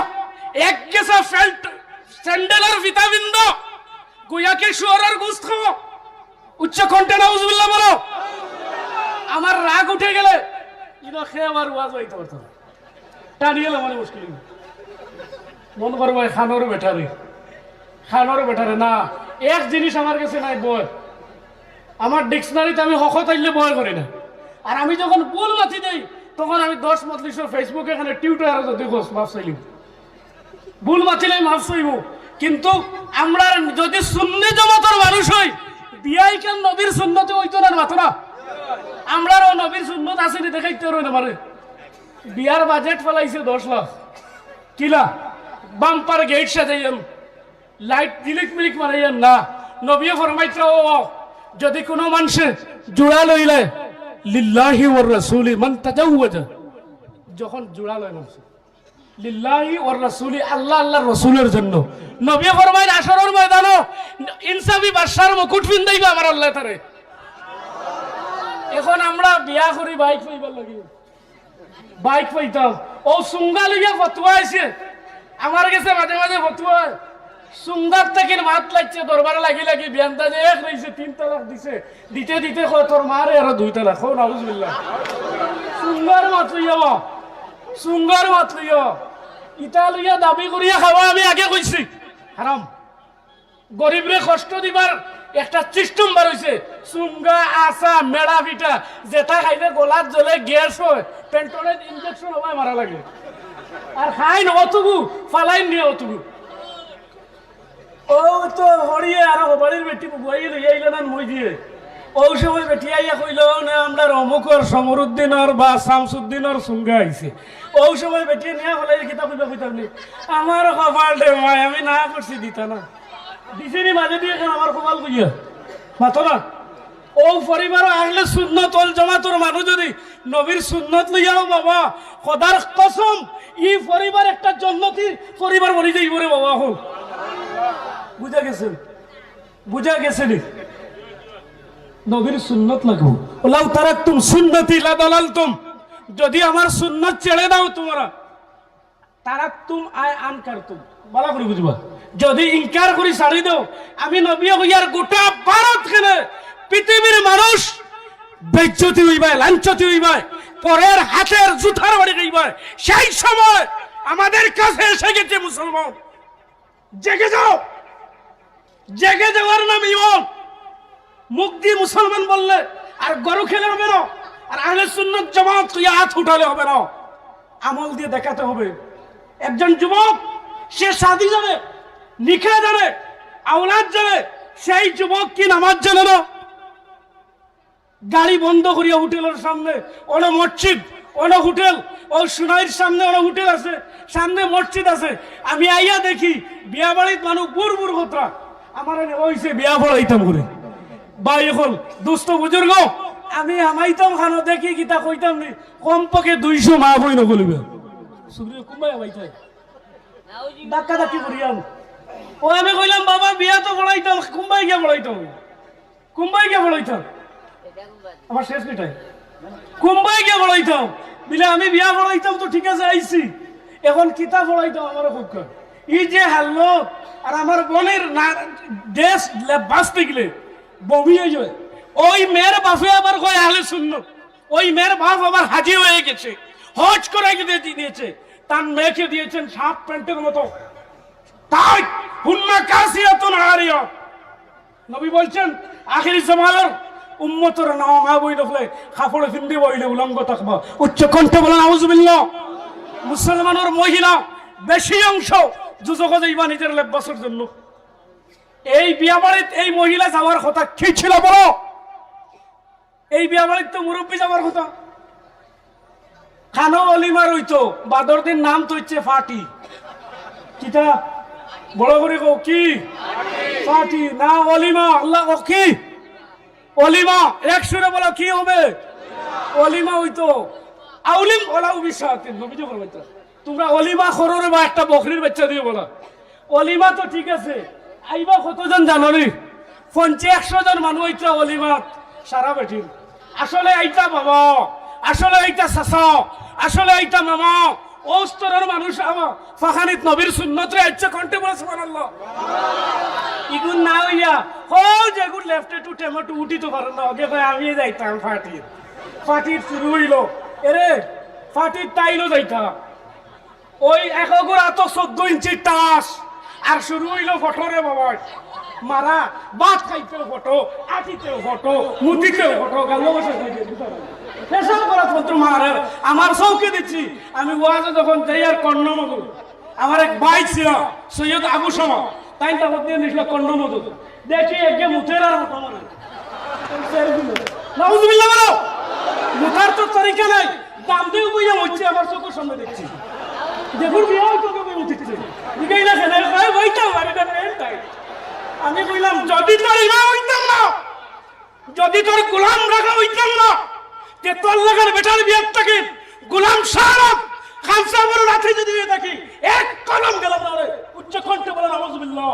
B: এক গেছে ফেল্ট স্যান্ডেলের ভিটামিন গুয়াকে শুয়ারের গোশত খাবো উচ্চ কণ্ঠে নাউজুবিল্লাহ বলো আমার রাগ উঠে গেলে ইনো খেয়ে আমার ওয়াজ হইতে পারতো টানিয়ে মানে মুশকিল মন করবো খানোর বেটারে না এক জিনিস আমার কাছে নাই বয় আমার ডিকশনারিতে আমি হকত আইলে বয় করি না আর আমি যখন ভুল মাতি দেই তখন আমি 10 মজলিসের ফেসবুকে এখানে টিউটার যদি মাফ চাইলি ভুল মাতিলে মাফ চাইব কিন্তু আমরা যদি সুন্নি জামাতের মানুষ হই বিয়াই কেন নবীর সুন্নতে হইতো না মাত্র আমরাও নবীর সুন্নত আছে দেখাইতে রই না মানে বিয়ার বাজেট ফেলাইছে 10 লাখ কিলা বাম্পার গেট সাজাইয়াম লাইট মিলিক মারাইয়াম না নবী ফরমাইতো যদি কোনো মানুষে জোড়া লইলে লিল্লাহি ওয়ার রাসূলি মান তাজাওয়াজা যখন জোড়া লয় মানুষ লিল্লাহি ওয়ার রাসূলি আল্লাহর রাসূলের জন্য নবী ফরমায় আসরের ময়দানে ইনসাফি বাদশার মুকুট পিন্দাইবা আমার আল্লাহ তারে। এখন আমরা বিয়া করি বাইক পাইবার লাগি বাইক পাইতাম ও সুঙ্গা লইয়া ফতোয়া আইছে আমার কাছে মাঝে ফতোয়া সুঙ্গার থেকে মাত লাগছে দরবারে লাগি বিয়ান্তা যে এক রইছে 3 তালাক দিতে কয় তোর মারে আর 2 তালাক কও নাউজুবিল্লাহ সুঙ্গার মাত লইয়া ইটা লইয়া দাবি করিয়া খাওয়া আমি আগে কইছি হারাম গরিবরে কষ্ট দিবার একটা সিস্টেম বার হইছে সুঙ্গা আসা মেড়া পিঠা যেটা খাইলে গলাত জ্বলে গ্যাস হয় পেন্টনের ইনজেকশন হয় মারা লাগে আর খাই না অতগু ফালাই নিয়ে অতগু ও তো হরিয়ে আর বাড়ির বেটি বইয়ে লইয়াইলে না মই দিয়ে ওই সময় বেটি আইয়া কইল না আমরা অমুকর সমরুদ্দিনের বা শামসুদ্দিনের সুঙ্গা আইছে ওই সময় বেটি নিয়ে হলে কিতাব কইতাম নি আমার কপাল দে ভাই আমি না করছি দিতা না দিছেনি মাঝে দিয়ে আমার কপাল কইয়া মাতো না ও পরিবার আহলে সুন্নাত ওয়াল জামাতের মানুষ যদি নবীর সুন্নাত লইয়াও বাবা খোদার কসম এই পরিবার একটা জান্নাতি পরিবার বনি যাইব রে বাবা হো বুঝা গেছে নবীর সুন্নত লাগবো লাউ তারাকতুম সুন্নতি লা দালালতুম যদি আমার সুন্নত ছেড়ে দাও তোমরা তারাকতুম আয় আনকারতুম ভালো করে বুঝবা যদি ইনকার করি ছাড়ি দাও আমি নবী হইয়ার গোটা ভারত খেলে পৃথিবীর মানুষ বেজ্জতি হইবা লাঞ্ছতি হইবা পরের হাতের জুতার বাড়ি হইবা সেই সময় আমাদের কাছে এসে গেছে মুসলমান জেগে যাওয়ার নাম ইমান মুখ দিয়ে মুসলমান বললে আর গরু খেলে হবে না আর আহলে সুন্নাত জামাত তুই হাত উঠালে হবে না আমল দিয়ে দেখাতে হবে। একজন যুবক সে শাদী জানে নিকাহ জানে আওলাদ জানে সেই যুবক কি নামাজ জানে না গাড়ি বন্ধ করিয়া হোটেলের সামনে ওনা মসজিদ ওনা হোটেল ও সুনাইর সামনে ওনা হোটেল আছে সামনে মসজিদ আছে আমি আইয়া দেখি বিয়া বাড়ির মানুষ বুড় কথা আমার ওইসে বিয়া পড়াইতাম করে ভাই এখন দুস্থ বুজুর্গ আমি আমাইতাম খানো দেখি কিতা কইতাম নি কমপক্ষে 200 মা বই নগলিবে সুগ্রীব কুম্বাই আমাইতাই ডাক্কা ডাকি করিয়াম ও আমি কইলাম বাবা বিয়া তো পড়াইতাম কুম্বাই গিয়া পড়াইতাম আমার শেষ মিটাই কুম্বাই গিয়া পড়াইতাম বিলে আমি বিয়া পড়াইতাম তো ঠিক আছে আইছি এখন কিতা পড়াইতাম আমার পক্ষ এই যে হাল্লো আর আমার বোনের দেশ বাঁচতে গেলে বমি হয়ে যায় ওই মেয়ের বাপে আবার কয় আহলে সুন্নাত ওই মেয়ের বাপ আবার হাজি হয়ে গেছে হজ করে দিয়েছে তার মেয়েকে দিয়েছেন সাপ প্যান্টের মতো তাই হুন্না কাসিয়াতুন আরিয়া নবী বলছেন আখিরি জামানার উম্মতের নাম মা বই দেখলে কাপড়ে ফিন্দি বইলে উলঙ্গ থাকবা উচ্চ কণ্ঠে বলেন আউযুবিল্লাহ মুসলমানের মহিলা বেশি অংশ যুজক যাইবা নিজের লেবাসের জন্য এই বিয়া বাড়িতে এই মহিলা যাওয়ার কথা কি ছিল বলো এই বিয়া বাড়িতে তো মুরব্বী যাওয়ার কথা খানো অলিমার হইতো বাদর দিন নাম তো হচ্ছে ফাটি কিতা বড় করে কো কি ফাটি না অলিমা আল্লাহ কো কি অলিমা এক সুরে বলো কি হবে অলিমা হইতো আউলিম ওলাউ বিশাতিন নবীজি ফরমাইতো তোমরা অলিমা কররে বা একটা বকরির বাচ্চা দিয়ে বলা অলিমা তো ঠিক আছে আইবা কতজন জানো নি 50-100 জন মানুষ হইতো অলিমা সারা বেঠির আসলে আইতা বাবা আসলে আইতা চাচা আসলে আইতা মামা ও স্তরের মানুষ আমা ফাখানিত নবীর সুন্নত রে আইছে কন্টে বলে সুবহানাল্লাহ ইগুন না হইয়া ও যেগুন লেফটে টু টেমটো উঠি তো পারেন না আগে ভাই আমি যাইতাম ফাটির শুরু হইল এরে ফাটির তাইলো যাইতা ওই একগুড়া তো 14 ইঞ্চি টাস আর শুরু হইল ফটোরে বাবা মারা ভাত খাইতেও ফটো আটিতেও ফটো মুদিতেও ফটো গাল বসে ফেশন করা পত্র মারে আমার চৌকে দিচ্ছি আমি ওয়াজে যখন যাই আর কর্ণমধু আমার এক ভাই ছিল সৈয়দ আবু শামা তাই তার মধ্যে নিছিল কর্ণমধু দেখি একে মুথের আর মতো মারে নাউজুবিল্লাহ বলো মুথার তো তরিকা নাই দাম দিয়ে বইয়া হচ্ছে আমার চোখের সামনে দেখছি দেখুন বিয়াও তোকে বই উঠছে দিকেই না কেন ভাই বইটাও আমি তো তাই আমি কইলাম যদি তোর ইমাম হইতাম না যদি তোর গোলাম রাখা হইতাম না যে তোর লাগার বেটার বিয়ার থেকে গোলাম সারাপ খান সাহেবের লাঠি যদি দিয়ে থাকি এক কলম গেলাম না উচ্চ কণ্ঠে বলেন আউযুবিল্লাহ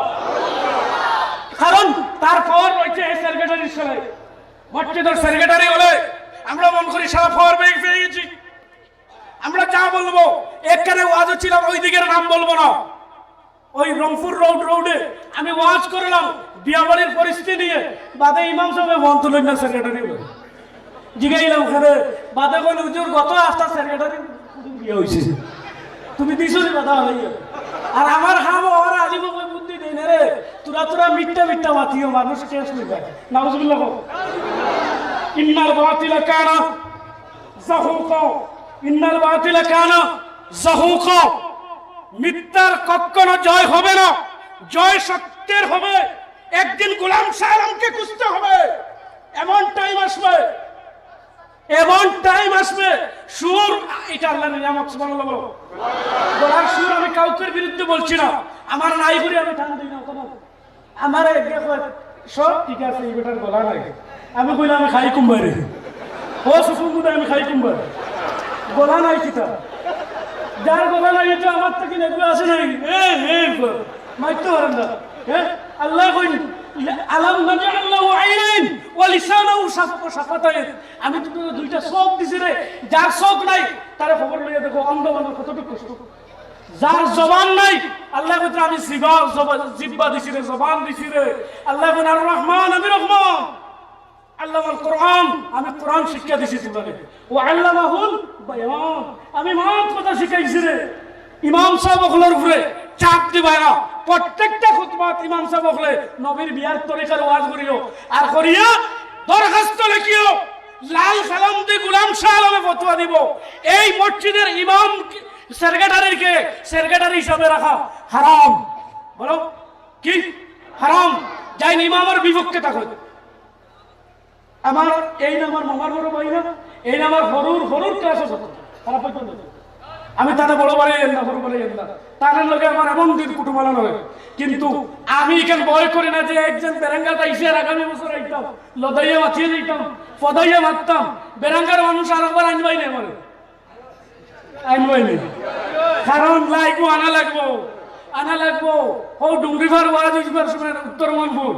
B: কারণ তার পাওয়ার রয়েছে এই সেক্রেটারির সাথে মসজিদের সেক্রেটারি হলে আমরা মন করি সারা পাওয়ার পেয়ে গেছি আমরা যা বলবো একখানে ওয়াজ ছিলাম ওই দিকের নাম বলবো না ওই রংপুর রোডে আমি ওয়াজ করলাম বিয়াবাড়ির পরিস্থিতি নিয়ে বাদে ইমাম সাহেব মন তুলেন না সেক্রেটারি জিগাইলাম ওখানে বাদে কোন হুজুর গত আস্তা সেক্রেটারি বিয়ে হয়েছে তুমি দিছো নি কথা হইয়া আর আমার হাম ওর আজি বলে বুদ্ধি দেই না রে তোরা মিট্টা মাতিও মানুষ শেষ হয়ে যায় নাউজুবিল্লাহ ইন্নাল বাতিলা কানা যাহুকা ইন্নাল বাতিলা কানা যাহুকা মিথ্যার কখনো জয় হবে না জয় সত্যের হবে একদিন গোলাম সালামকে খুঁজতে হবে এমন টাইম আসবে সুর এটা আল্লাহর নিয়ামত সুবহানাল্লাহ বলো বলার সুর আমি কাউকের বিরুদ্ধে বলছি না আমার নাই করে আমি টান দিই না কোনো আমার দেখো সব ঠিক আছে এই বেটার গলা নাই আমি কইলাম আমি খাই কুম্বারে ও সুসুমুদা আমি খাই কুম্বারে গলা নাই কিতা যার গলা নাই এটা আমার থেকে নেবে আসে নাই মাইতে পারেন না আল্লাহ কই আলাম নাজাল্লাহু আইনাইন ওয়া লিসানাহু শাফাতাইন আমি তো দুইটা চোখ দিছি রে যার চোখ নাই তার খবর লইয়া দেখো অন্ধ মানুষ কতটুকু কষ্ট যার জবান নাই আল্লাহ কইতে আমি জিহ্বা দিছি রে জবান দিছি রে আল্লাহ কোন আর রহমান আমি রহমান আল্লামাল কোরআন আমি কোরআন শিক্ষা দিছি তোমাকে ওয়া আল্লামাহুল বায়ান আমি মাত কথা শিখাইছি রে ইমাম সাহেব ওগুলোর উপরে চাপ দিবাই না প্রত্যেকটা খুতবাত ইমাম সাহেব ওগুলো নবীর বিয়ার তরিকার ওয়াজ করিও আর করিয়া দরখাস্ত লিখিও লাল কালাম দিয়ে গোলাম শাহ আলমে ফতোয়া দিব এই মসজিদের ইমাম সেক্রেটারি হিসাবে রাখা হারাম বলো কি হারাম যাই ইমামের বিপক্ষে থাকো আমার এই নাম আমার মামার বড় ভাই না এই নাম আমার হরুর ক্লাস আছে খারাপ হইতো না আমি তারা বড় বাড়ি না বড় বাড়ি না তাদের লোকে আমার এমন দিন কুটুমালা নয়, কিন্তু আমি এখানে ভয় করি না যে একজন বেরাঙ্গাটা ইসে আগামী বছর আইতাম লদাইয়া মাথিয়ে দিতাম ফদাইয়া মারতাম, বেরাঙ্গার মানুষ আর একবার আনবাই নেই আমার আনবাই নেই, কারণ লাগবো আনা লাগবো ও ডুংরিভার ওয়াজ হইবার সময় উত্তরমনপুর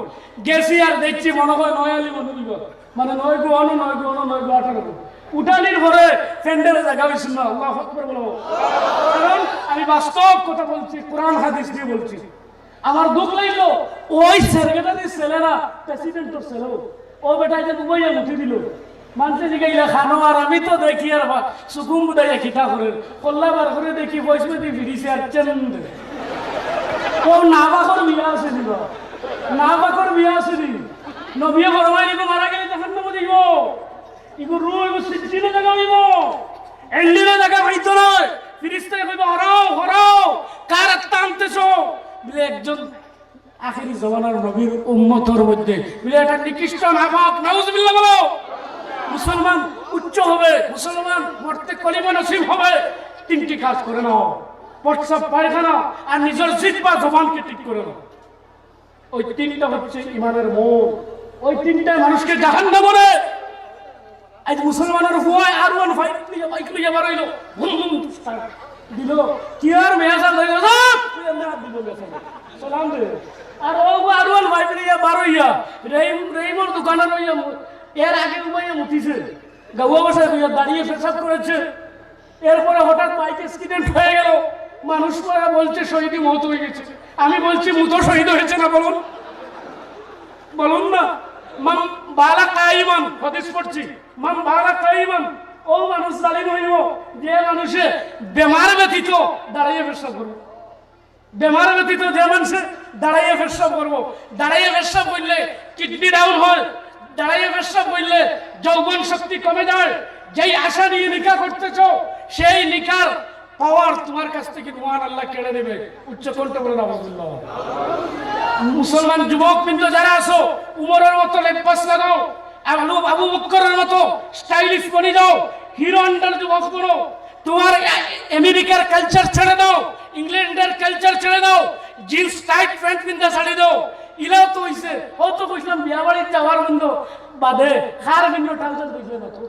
B: গেছি আর দেখছি মনে হয় নয়ালি মনুলিব মানে 9 গো 18 উঠানির পরে ফ্যান্ডেলে জায়গা হয়েছিল না। আল্লাহু আকবার বলো, কারণ আমি বাস্তব কথা বলছি, কোরআন হাদিস দিয়ে বলছি। আমার দুঃখ লাগলো ওই সেরগেটাদের ছেলেরা প্রেসিডেন্টের ছেলে ও বেটাই যে দুবাইয়া উঠে দিল মানুষে জিগাইলা খানো, আর আমি তো দেখি আর সুকুম বুদাইয়া খিতা করে কল্লা বার করে দেখি বৈষ্ণবী ফিরিছে আর চেন ও নাবাকর বিয়া আছে দিব নাবাকর বিয়া আছে দি নবিয়ে ফরমাই দিব মারা গেলে জাহান্নাম দিব ইগো রুই গো সিজিনে জায়গা হইব এন্ডিনে জায়গা হইতো না ফিরিস্তায় কইব হরাও কার টানতেছো বলে একজন আখেরি জমানার নবীর উম্মতের মধ্যে বলে এটা নিকৃষ্ট নাপাক নাউজুবিল্লাহ বলো। মুসলমান উচ্চ হবে, মুসলমান মরতে কলিমা নসিব হবে, তিনটি কাজ করে নাও, প্রস্রাব পায়খানা আর নিজের জিহ্বা জবানকে ঠিক করে নাও। ওই তিনটা হচ্ছে ইমানের মোড়, ওই তিনটায় মানুষকে জাহান্নামে বলে। আজ মুসলমানের হুয়ায় আর ওয়ান বাইক লিয়ে বাড়াইলো দিল কি আর মেয়াজা লইল দিল সালাম দে আর ও আর ওয়ান বাইক লিয়ে বাড়াইয়া রেইমর দোকানে রইয়া এর আগে উবাইয়া মুতিছে গাওয়া বসায় দাঁড়িয়ে পেশাব করেছে, এরপরে হঠাৎ বাইক অ্যাক্সিডেন্ট হয়ে গেল, মানুষ বলছে শহীদ মত হয়ে গেছে। আমি বলছি মুতো শহীদ হয়েছে না বলুন না। মাম বালা কাইমান হাদিস পড়ছি, মাম বালা কাইমান ও মানুষ জালিম হইব যে মানুষে বেমার ব্যতীত দাঁড়িয়ে পেশাব করবে, বেমার ব্যতীত যে মানুষে দাঁড়াইয়ে পেশাব করবো, দাঁড়াইয়ে পেশাব করলে কিডনি ডাউন হয়, দাঁড়াইয়ে পেশাব করলে যৌবন শক্তি কমে যায়, যেই আশা নিয়ে নিকা করতেছ সেই নিকার পাওয়ার তোমার কাছ থেকে মহান আল্লাহ কেড়ে নেবে। উচ্চ কণ্ঠে বলে আলহামদুলিল্লাহ। মুসলমান যুবক কিন্তু যারা আছো উমরের মতো লেপাস লাগাও, আবু বকরের মতো স্টাইলিশ বনি যাও, হিরো হন্ডার যুবক বনো, তোমার আমেরিকার কালচার ছেড়ে দাও, ইংল্যান্ডের কালচার ছেড়ে দাও, জিন্স টাইট প্যান্ট পিনতে ছাড়ি দাও। ইলাও তো হইছে ও তো কইছিলাম বিয়া বাড়ির যাওয়ার বন্ধ বাদে খার ভিন্ন ট্রাউজার কইছে না তো,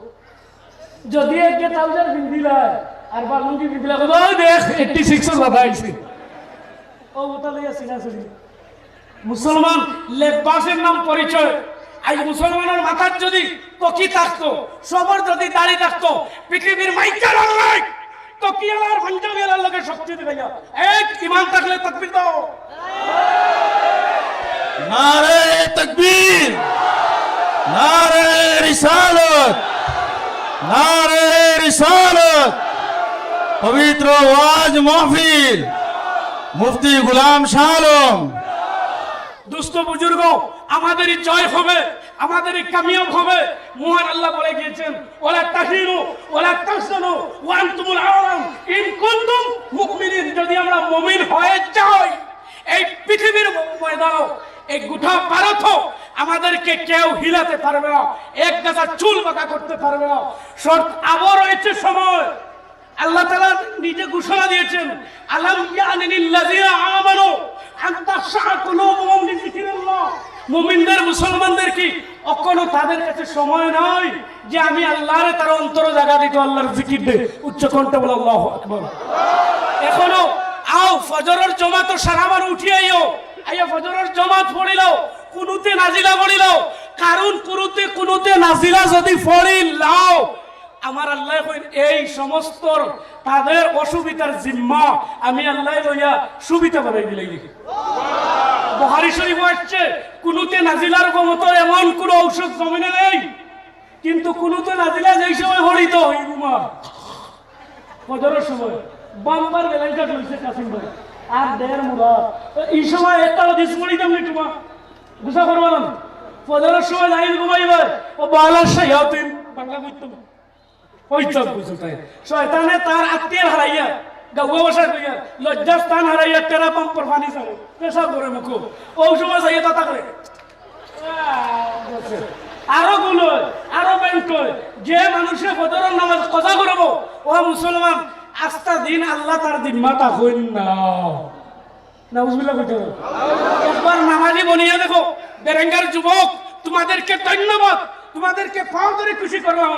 B: যদি একে ট্রাউজার পিন্ধিলা আর বালুঙ্গি পিন্ধিলা কইবো দেখ 86 এর বাধা আইছে ও ওটা লইয়া সিনাসিনি। মুসলমান লেবাসের নাম পরিচয়। আজ মুসলমানের মাথার যদি টকি থাকতো, সবার যদি দাড়ি থাকতো, পৃথিবীর মাইকার আল্লাহ টকি আলার পাঞ্জাবি আলার লগে শক্তি দিবে। এক ঈমান থাকলে তাকবীর দাও।
C: नारे तकबीर, नारे रिसालत, नारे रिसालत। पवित्र वाज महफिल मुफ्ती गुलाम शाह आलम।
B: দুস্থ বুজুর্গ আমাদেরই জয় হবে, আমাদেরই কামিয়াব হবে। মহান আল্লাহ বলে গিয়েছেন ওয়ালা তাহিনু ওয়ালা তাহজানু ওয়া আনতুমুল আ'লাম ইন কুনতুম মুমিনিন। যদি আমরা মুমিন হয়ে যাই এই পৃথিবীর ময়দানে এই গোটা ভারত আমাদেরকে কেউ হিলাতে পারবে না, এক গাছা চুল বাঁকা করতে পারবে না। শর্ত আবার রয়েছে সময়। আল্লাহ তাআলা নিজে ঘোষণা দিয়েছেন আলাম ইয়ানিল্লাযিনা আমানু আন তাখশা কুলুবুহুম লিযিকরিল্লাহ। মুমিনদের মুসলমানদের কি এখনো তাদের কাছে সময় নাই যে আমি আল্লাহরে তার অন্তর জায়গা দিতে আল্লাহর জিকির দে? উচ্চ কণ্ঠে বলে আল্লাহু আকবার। এখনো আও ফজরের জামাত সারাবার উঠিয়াইও, আইয়া ফজরের জামাত পড়িলাও, কুনুতে নাজিলা পড়িলাও, কারণ কুনুতে নাজিলা যদি পড়িলাও আমার আল্লাহ কইন এই সমস্ত তাদের অসুবিধার জিম্মা আমি আল্লাহ লইয়া সুবিধা বানাই দিলাই। দেখি বুখারী শরীফ আছে কুনুতে নাজিলার মতো এমন কোন ঔষধ জমিনে নেই, কিন্তু কুনুতে নাজিলা যেই সময় হরিত এই রুমা ফজরের সময় বাম্বার বেলাইটা চলছে কাসিম ভাই আর দেড় মুরা এই সময় একটা হাদিস পড়িতাম নি তোমা বুঝা করবাম ফজরের সময় লাইন ঘুমাইবার ও বালা শায়াতিন বাংলা কইতাম ওই চোখ বুঝতাই শয়তানে তার আত্মীয় হারাইয়া গাওয়া বসা কইয়া লজ্জাস্থান হারাইয়া তেরা পাম্পর পানি ছাড়ে পেশাব করে মুখ ওই সময় যাইয়া তাতা করে আরো গুলো আরো ব্যাংক যে মানুষের ফজরের নামাজ কজা করবো ও মুসলমান আস্তা দিন আল্লাহ তার জিম্মাটা হইন না নাউজুবিল্লাহ কইতে হবে। একবার নামাজি বনিয়া দেখো বেরেঙ্গার যুবক, তোমাদেরকে ধন্যবাদ, তোমাদেরকে পাও ধরে খুশি করলাম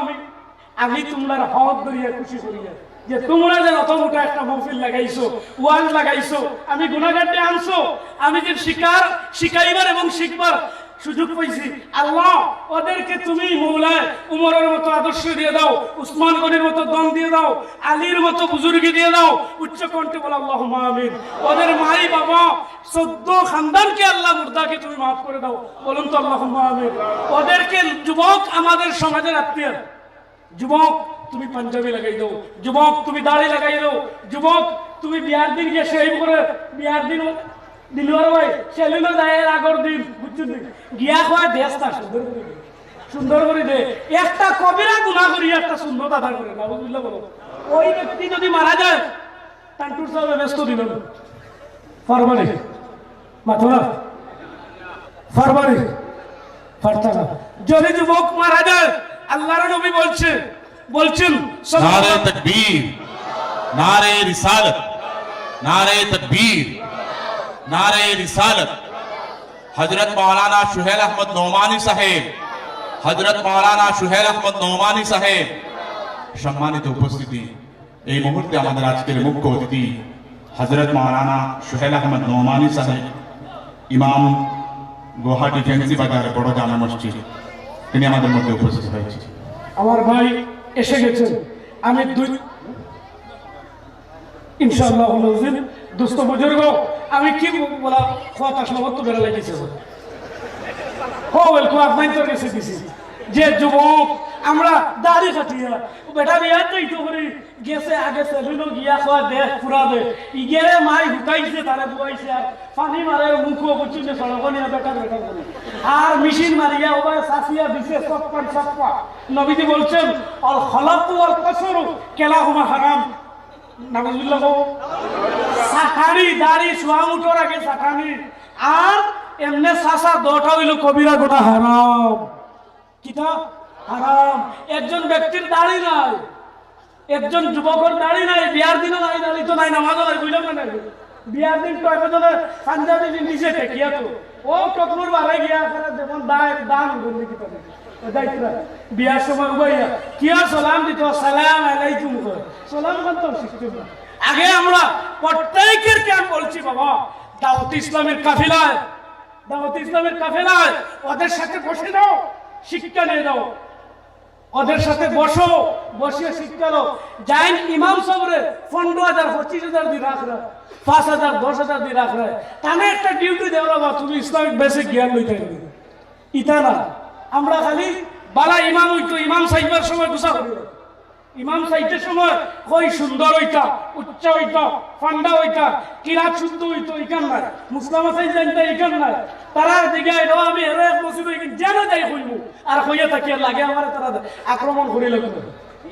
B: আমি তোমরা হক ধরিয়া খুশি করিয়া যে তোমরা যে অত মোটা একটা মহফিল লাগাইছো, ওয়াজ লাগাইছো, আমি গুনাহগারকে আনছো, আমি যে শিখাইবার এবং শিখবার সুযোগ পাইছি। আল্লাহ ওদেরকে তুমি মৌলায় উমরের মতো আদর্শ দিয়ে দাও, উসমান গনির মতো দম দিয়ে দাও, আলীর মতো বুজুর্গি দিয়ে দাও, উচ্চ কণ্ঠে বলো আল্লাহুম্মা আমিন। ওদের মাই বাবা 14 খানদানকে আল্লাহ মুর্দাকে তুমি মাফ করে দাও, বলুন তো আল্লাহুম্মা আমিন। ওদেরকে যুবক আমাদের সমাজের আত্মীয়, যুবক তুমি পাঞ্জাবি লাগাই দাও, যুবক তুমি দাড়ি লাগাই দাও, যুবক তুমি বিয়ার দিন গিয়ে সেই করে বিয়ার দিন দিলওয়ার ভাই সেলিনো যায় আগর দিন বুঝছেন গিয়া খোয়া দেশটা সুন্দর করে দে। একটা কবিরা গুনাহ করি একটা সুন্দর দাদা করে না বুঝলে বলো। ওই ব্যক্তি যদি মারা যায় টান্টুর সাহেব ব্যস্ত দিল ফরমারি মাথো না ফরমারি ফারতা না। যদি যুবক মারা যায় আল্লাহর নবী বলছেন
C: नारे तकबीर, नारे रिसालत, नारे तकबीर, नारे रिसालत। हजरत मौलाना सुहेल अहमद नौमानी साहेब, हजरत मौलाना सुहेल अहमद नौमानी साहेब सम्मानित उपस्थिति এই মুহূর্তে আমাদের আজকের মুখ্য অতিথি হযরত মাওলানা সুহেল আহমদ নওমানী সাহেব, ইমাম গুয়াহাটি ফেন্সি বাজার বড় জামে মসজিদ, তিনি আমাদের মধ্যে উপস্থিত হয়েছে।
B: আমার ভাই এসে গেছেন। আমি দুই ইনশাআল্লাহ নাজিল দোস্ত বুজুর্গ, আমি কি বলা কথা সমস্ত বেড়া লাগিয়েছে হল কো আপনাই তো কাছে দিছি যে যুবক আমরা দাড়ি কাটিয়া বেটা বিয়া তো করি গেছে আগে সেলুনো গিয়া খাওয়া দেখ পুরা দে ইগেরে মাই হুকাইছে তারে বুয়াইছে আর পানি মারে মুখো বুঝিছে সড়কনিয়া বেটা বেটা করে আর মেশিন মারিয়া ওবা সাফিয়া দিছে সপ্পা নবীজি বলছেন আল খলাকু ওয়াল কাসরু কেলাহুমা হারাম। নাউজুবিল্লাহ সাকানি দাড়ি সোয়া মুঠোর আগে সাকানি আর এমনে সাসা দোটা হইল কবিরা গোটা হারাম। কিতা হারাম। একজন ব্যক্তির দাড়ি নাই, একজন যুবকের দাড়ি নাই, বিয়ার দিনও নাই, দাড়ি তো নাই, নামাজও নাই, বুঝলাম না বিয়ার দিন তো একজনে পাঞ্জাবি নিচে ঠেকিয়া তো ও টকনুর বাড়াই গিয়া যেমন দান বললি কি বিয়ার সময় উবাইয়া কিয়া সালাম দিত সালাম আলাইকুম সালাম তো শিখতে আগে আমরা প্রত্যেকের কেন বলছি বাবা দাওয়াত ইসলামের কাফিলায়, দাওয়াত ইসলামের কাফিলায় ওদের সাথে বসে দাও, শিক্ষা নিয়ে দাও, ওদের সাথে বসো, বসিয়ে শিক্ষা দাও। জাইন ইমাম সাহেবরে 15,000 25,000 দিয়ে রাখ রা 5,000 10,000 দিয়ে রাখ রা তানে একটা ডিউটি দেওয়া বা তুমি ইসলামিক বেসিক জ্ঞান লইতে হবে ইতা না। আমরা খালি বালা ইমাম হইতো, ইমাম সাহেবের সময় গুছা করি, ইমাম সাহেবের সময় কই সুন্দর হইতা, উচ্চ হইতা, ফান্ডা হইতা, কিরাত শুদ্ধ হইতো, ইকান নাই মুসলামা সাহেব জানতে ইকান নাই তারার দিকে এলো আমি এর এক মসজিদ যেন যাই হইব আর হইয়া থাকি আর লাগে আমার তারা আক্রমণ করে লাগবে।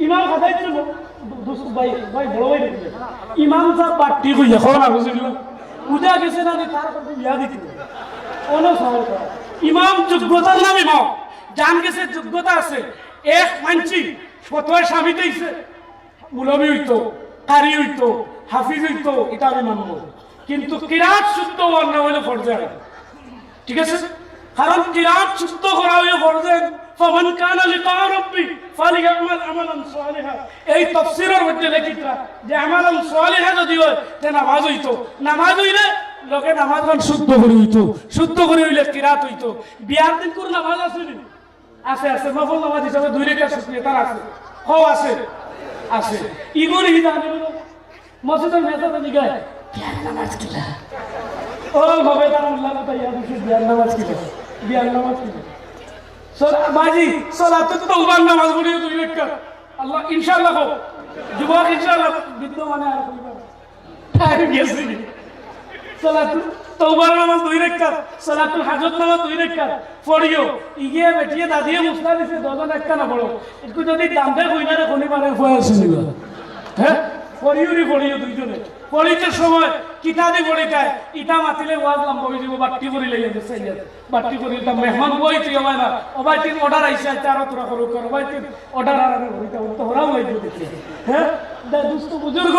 B: ইমাম কথাই ছিল ভাই ভাই বড় ভাই ইমাম সাহেব পার্টি হইয়া খাওয়া বুঝল পূজা গেছে না তার ইয়া দিতে কোনো সহজ ইমাম যোগ্যতার নাম ইমাম জান গেছে যোগ্যতা আছে এক মানছি ফতোয়া স্বামী দিয়েছে মুলবি হইতো, কারি হইতো, হাফিজ হইতো, এটা আমি মানব, কিন্তু কিরাত শুদ্ধ বর্ণ হইলে ফরজান, ঠিক আছে? কারণ কিরাত শুদ্ধ করা হইলে ফরজান। ফামান কানা লিকা রাব্বি ফালিয়ামাল আমালান সালিহা, এই তাফসীরের মধ্যে লেখিতা যে আমালান সালিহা যদি হয় তে নামাজ হইতো, নামাজ হইলে লোকে নামাজ শুদ্ধ করে হইতো, শুদ্ধ করে হইলে কিরাত হইতো। বিয়ার দিন কোন নামাজ আছে নি? আছে আছে, নফল নামাজ হিসাবে 2 রাকাত শুকরিয়া তার আছে, ও আছে আছে। ইগোর হিদানে মসজিদের মেজাতে নিগায় বিয়ার নামাজ কিলা ও ভাবে তার আল্লাহ কথা ইয়াদ আছে বিয়ার নামাজ কিলা, বিয়ার নামাজ কিলা বাজি সালাত তাওবার নামাজ পড়িও 2 রাকাত আল্লাহ ইনশাআল্লাহ হোক যুবক ইনশাআল্লাহ বিদ্যমানে আর কইবা টাইম গেছে সালাত তাওবার নামাজ 2 রাকাত, সালাতুল হাজত নামাজ 2 রাকাত পড়িও। ইগে বেটিয়ে দাদিয়ে মুস্তা দিছে 2 রাকাত না পড়ো, একটু যদি দামে কইনা রে কোনি পারে হয়ে আছে নিবা হ্যাঁ পড়িও দুইজনে পড়িতে সময় কিতাবি বড়িটায় ইটা মাতিলে ওয়াজ লম্বা হয়ে যাব বাট্টি করে লইয়া গেছে বাট্টি করে তা মেহমান বই তুই হয় না ওবাই তিন অর্ডার আইছে চারো তোরা করো কর ওবাই তিন অর্ডার আর আমি হইতা তো হরাও হইতো দেখি হ্যাঁ দুস্থ বুজুর্গ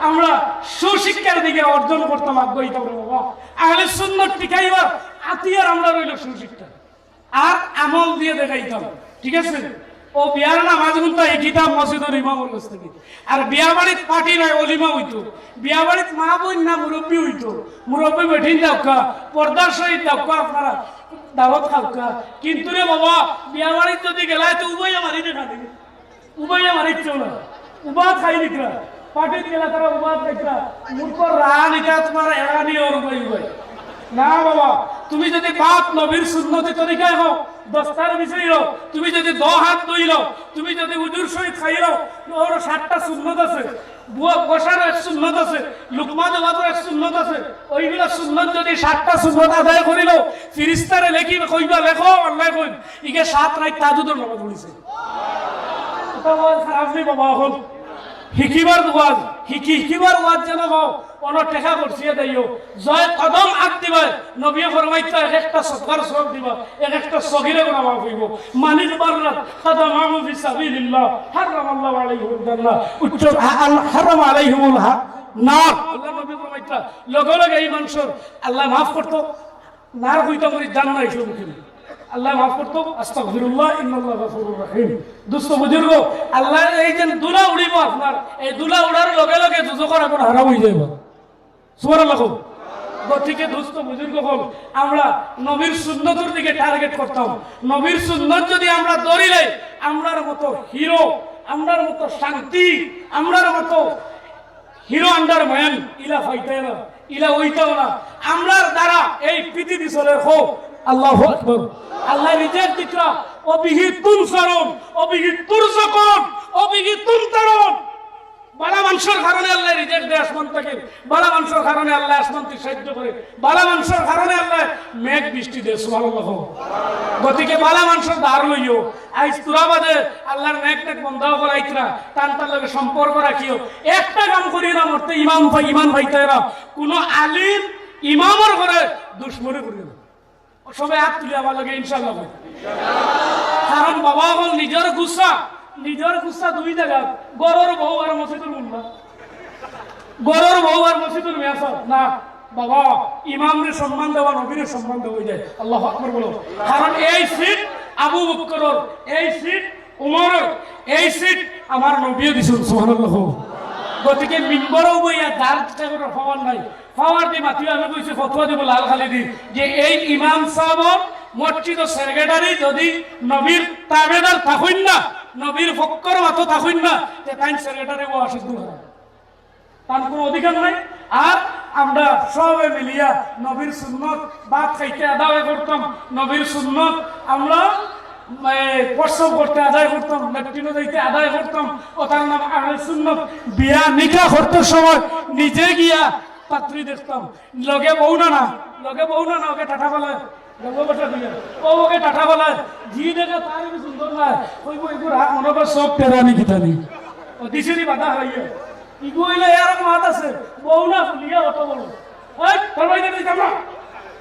B: আমরা সুশিক্ষার দিকে অর্জন করতাম আগ্রহী থাকবো বাবা আহলে সুন্নাত টিকাইবার আতিয়ার আমরা রইল সুশিক্ষা আর আমল দিয়ে দেখাইতাম ঠিক আছে ও বিয়ার নামাজ গুনতা এই কিতাব মসজিদের ইমামের কাছ থেকে আর বিয়া বাড়িত পার্টি নাই অলিমা হইতো বিয়া বাড়িত মা বোন না মুরব্বী হইতো মুরব্বী বেঠিন দাওকা পর্দার সহিত দাওকা আপনারা দাওয়াত খাওকা কিন্তু রে বাবা বিয়া বাড়িত যদি গেলায় তো উভয় আমার ইনে খাবে উভয় আমার ইচ্ছা না উবা খাই নিকরা পার্টিত গেলা তারা উবা খাইতরা মূর্খ রান এটা তোমার এড়ানি ওর উভয় উভয় না বাবা তুমি যদি বাপ নবীর সুন্নতি তরিকায় হও দস্তার বিষয় হও তুমি যদি 10 হাত ধুইল তুমি যদি উজুর সহিত খাইল ওর 60টা সুন্নত আছে বুয়া বসার এক সুন্নত আছে লুকমা দেওয়ার এক সুন্নত আছে ওইগুলা সুন্নত যদি 60টা সুন্নত আদায় করিল ফেরেশতারে লেখি কইবা লেখো আল্লাহ কই ইকে 7 রাত তাহাজ্জুদের নামাজ পড়িছে এটা ওয়াজ খারাপ নেই বাবা এখন হিকিবার ওয়াজ হিকিবার ওয়াজ যেন হও কোন টেকা করছিয়ে দেইও জয় কদম আগ দিবা নবী ফরমাইতা একটা সদকার সব দিবা একটা সগীরে গুনাহ মাফ হইব মানিল বাররাত কদমাহু ফি সাবিলিল্লাহ হারামাল্লাহু আলাইহিল জান্নাহ উচ্চ হারাম আলাইহিমুল নার আল্লাহ নবী ফরমাইতা লগে লগে এই মানুষের আল্লাহ মাফ করতো নার হইতো করি জান্নাত হিসেবে মুখিল আল্লাহ মাফ করতো আস্তাগফিরুল্লাহ ইন্নাল্লাহু গফুরুর রহিম দোস্ত বুজুর্গ আল্লাহ এই যে দুলা উড়িব আপনার এই দুলা উড়ার লগে লগে দুজকর এখন হারাম হয়ে যাইব সুবহানাল্লাহ গতিকে দোস্ত বুজুর্গ হল আমরা নবীর সুন্নতের দিকে টার্গেট করতাম নবীর সুন্নত যদি আমরা ধরিলে আমরার মতো হিরো আমরার মতো শান্তি আমরার মতো হিরো আন্ডার ম্যান ইলা ফাইতে না ইলা ওইটাও না আমরার দ্বারা এই পৃথিবী চলে হোক আল্লাহু আকবার আল্লাহ রিজেক্ট দিতরা ও বিহি তুনসারুন ও বিহি তুরজাকুন ও বিহি তুনতারুন বালা মানুষের কারণে আল্লাহ রিজেক্ট দেয় আসমান থেকে বালা মানুষের কারণে আল্লাহ আসমান থেকে সাহায্য করে বালা মানুষের কারণে আল্লাহ মেঘ বৃষ্টি দেয় সুবহানাল্লাহ গতিকে বালা মানুষের ধার লইও আইজ তুরাবাদে আল্লাহর মেঘ টেক বন্ধ করাইতরা তার লগে সম্পর্ক রাখিও একটা কাম করি না মরতে ইমান ভাইতেরা কোন আলিম ইমামের ঘরে দুশমনি করি না সবাই হাত তুলে আমার লগে ইনশাআল্লাহ কারণ বাবা হল নিজের গুসা দুই জায়গা গরর বউ আর মসজিদুল মুন্না গরর বউ আর মসজিদুল মিয়াসা না বাবা ইমামরে সম্মান দেওয়া নবীরে সম্মান দেওয়া যায় আল্লাহু আকবার বলো কারণ এই সিট আবু বকরের এই সিট উমরের এই সিট আমার নবীও দিছেন সুবহানাল্লাহ গতিকে মিম্বরও বইয়া দাঁড় করে পাওয়ার নাই পাওয়ার দি মাতি আমি কইছি ফতোয়া দিব লাল খালি দি যে এই ইমাম সাহেব মসজিদ সেক্রেটারি যদি নবীর তাবেদার থাকুন না নবীর ফক্কর মাতো থাকুন না যে তাই সেক্রেটারি ও অসিদ্ধ হয় তার কোনো অধিকার নাই আর আমরা সবাই মিলিয়া নবীর সুন্নত বাদ খাইতে আদায় করতাম নবীর সুন্নত আমরা প্রসব করতে আদায় করতাম ল্যাট্রিনে যাইতে আদায় করতাম ও তার নাম আহলে সুন্নাত বিয়া নিকাহ করতে সময় নিজে গিয়া পাত্রী দেখতাম লগে বউ না ওকে টাটা বলে লগে দিয়া ওকে টাটা বলে জি দেখে তার কি সুন্দর না কইব এগুর হাত মনে করে সব পেরানি কিতানি ও দিশিরি বাধা হইয়া ইগো হইলে এরকম হাত আছে বউ না ফুলিয়া অত বড় ওই তরবাই দেখি আমরা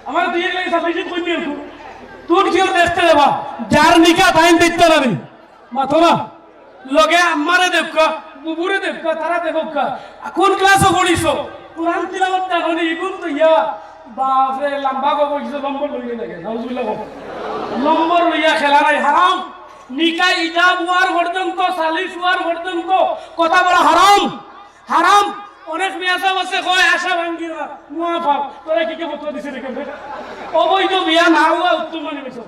B: আমার দিয়ে গেলে সাফিসিট কই নিয়ে তুই কি দেখতে যাবা যার নিকা টাইম দেখতে পারি মাথো না লগে আমারে দেখকা বুবুরে দেখকা তারা দেখকা কোন ক্লাসে পড়িছো কুরআন তিলাওয়াত জানি ইগুন তো ইয়া বাপ রে লম্বা গো কইছো নম্বর লইয়ে দেখে নাউজুবিল্লাহ নম্বর লইয়া খেলা নাই হারাম নিকা ইজাব ওয়ার পর্যন্ত সালিস ওয়ার পর্যন্ত কথা বলা হারাম অনেক মেয়াসা আছে কয় আশা ভাঙ্গিরা মুআফাক তোরা কি ফতোয়া দিছিস রে অবৈধ বিয়া না হওয়া উত্তম মানে বেশি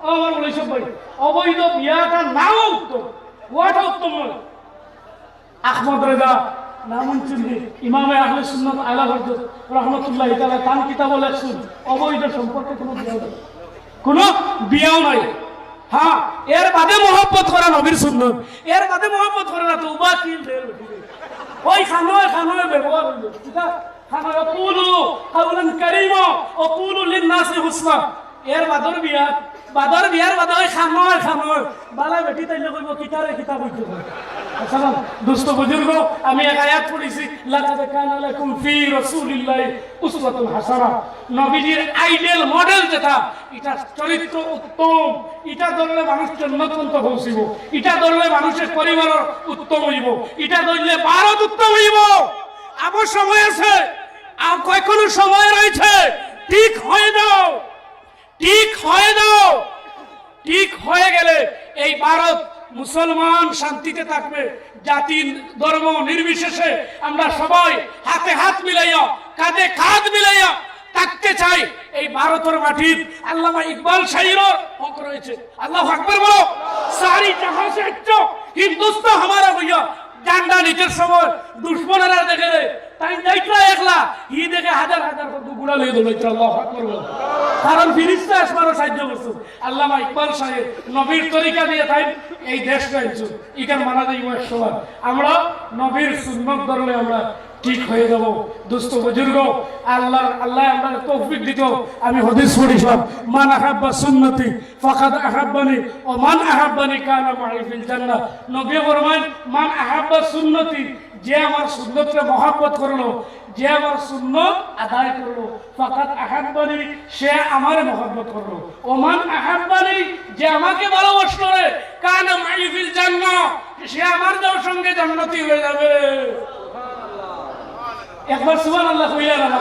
B: আমার বলে সব ভাই অবৈধ বিয়াটা নাও উত্তম ওয়াটা উত্তম মানে আহমদ রেজা নামুন চিন্দি ইমামে আহলে সুন্নাত আলা হযরত রাহমাতুল্লাহি তাআলা তান কিতাব লেখছেন অবৈধ সম্পর্কে কোনো বিয়াও নাই হ্যাঁ এর বাদে মহব্বত করা নবীর সুন্নাত এর বাদে মহব্বত করা না তো উবা কি ঢের ওই খানোয় ব্যবহার হইল ঠিক আছে খানোয় কুলু কাউলান কারীমা ও কুলু লিন নাসি হুসনা এর বাদর বিয়া বাদর বিয়ার বাদর খামর বালা বেটি তাইলে কইব কিতারে কিতাব হইতে আসসালাম দোস্ত বুজুর্গ আমি এক আয়াত পড়েছি লাকাদ কানা লাকুম ফি রাসূলিল্লাহি উসওয়াতুন হাসানাহ নবীজির আইডিয়াল মডেল যেটা এটা চরিত্র উত্তম এটা ধরলে মানুষ জান্নাত পর্যন্ত পৌঁছিব এটা ধরলে মানুষের পরিবার উত্তম হইব এটা ধরলে ভারত উত্তম হইব আবার সময় আছে আর কয়কোনো সময় রয়েছে ঠিক হয়ে দাও ঠিক হয়ে দাও ঠিক হয়ে গেলে এই ভারত মুসলমান শান্তিতে থাকবে জাতি ধর্ম নির্বিশেষে আমরা সবাই হাতে হাত মিলাইয়া কাঁধে কাঁধ মিলাইয়া থাকতে চাই এই ভারতের মাটির আল্লামা ইকবাল শাহীর হক রয়েছে আল্লাহু আকবার বলো সারি জাহাঁ সে আচ্ছা হিন্দুস্তান हमारा भैया জান্ডা নিচের সময় দুশমনেরা দেখে তাই যাইতো একলা ই দেখে হাজার হাজার গুড়া লয়ে দৌড়াইছে আল্লাহু আকবার বলো কারণ ফিরিস্তা আসমানও সাহায্য করছে আল্লামা ইকবাল সাহেব নবীর তরিকা দিয়ে তাই এই দেশ গাইছে ইকার মানা যাইব একসময় আমরা নবীর সুন্নত ধরলে আমরা ঠিক হয়ে যাব দোস্ত বুজুর্গ আল্লাহ আমরা তৌফিক দিত আমি হাদিস পড়িলাম মান আহাব্বা সুন্নতি ফাকাদ আহাব্বানি ও মান আহাব্বানি কানা মাই ফিল জান্নাহ নবী ফরমান মান আহাব্বা সুন্নতি যে আমার সুন্নতকে মহব্বত করলো যে আমার সুন্নত আদায় করলো ফাকাদ আহাব্বানি সে আমারে মহব্বত করলো ও মান আহাব্বানি যে আমাকে ভালোবাসলো রে কানা মাই ফিল জান্নাহ সে আমার সঙ্গে জান্নাতি হয়ে যাবে একবার সুবহানাল্লাহ কইলা না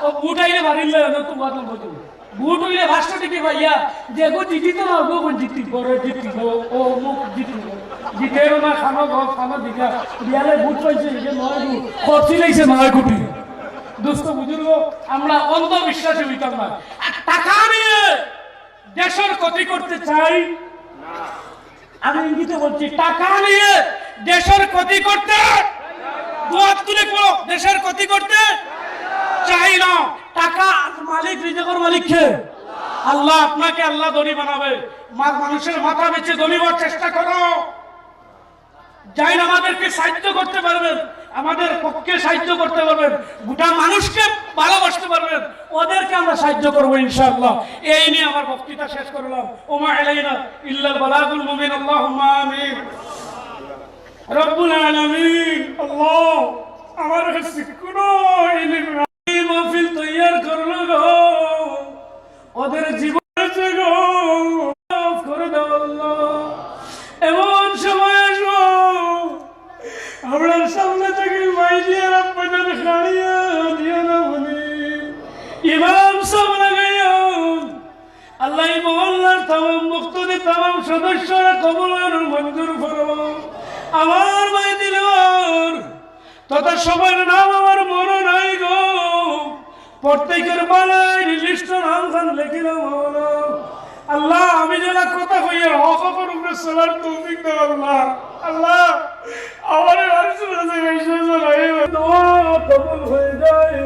B: ও বুট আইলে বাড়িলে না তো বাদ বলতো বুট হইলে ভাষা থেকে ভাইয়া দেখো জিতি তো না গো জিতি করে জিতি ও মুখ জিতি জিতের না খানো গো খানো দিকা বিয়ালে বুট পাইছে যে নয় গো খরচি লাইছে 9 কোটি দোস্ত বুজুর্গ আমরা অন্ধবিশ্বাসী হইতাম না টাকা নিয়ে দেশের ক্ষতি করতে চাই না আমি ইঙ্গিতে বলছি টাকা নিয়ে দেশের ক্ষতি করতে দুয়াত তুলে পড়ো দেশের ক্ষতি করতে চাই না টাকা মালিক রিজিকের মালিক কে আল্লাহ আপনাকে আল্লাহ ধনী বানাবে মানুষের মাথা বেচে ধনী হওয়ার চেষ্টা করো যাই না আমাদেরকে সাহায্য করতে পারবেন আমাদের পক্ষে সাহায্য করতে পারবেন গোটা মানুষকে ভালোবাসতে পারবেন ওদেরকে আমরা সাহায্য করব ইনশাআল্লাহ এই নিয়ে আমার বক্তৃতা শেষ করলাম ওমা আলাইনা ইল্লাল বালাগুল মুবিন আল্লাহুম্মা আমিন রব্বুল আলামিন আল্লাহ আমার কাছে কোনো ইলম মাহফিল তৈয়ার করলো গো ওদের জীবনের গো মাফ করে দাও আল্লাহ এমন সময় আসো আমরা সামনে থেকে মাইজিয়া আপনাদের খাড়িয়া দিয়া না বলি ইমাম সব লাগাইয়া আল্লাহ এই মহল্লার তামাম মুক্তদি তামাম সদস্যরা কবুল মঞ্জুর করো আমার ভাই দিলওয়ার তথা সবার নাম আমার মনে নাই গো প্রত্যেকের বালাই লিস্ট নাম খান লিখিলাম আল্লাহ আমি যারা কথা কইয়া হক হকের উপরে চলার তৌফিক দাও আল্লাহ আল্লাহ আমার দোয়া কবুল হয়ে যায়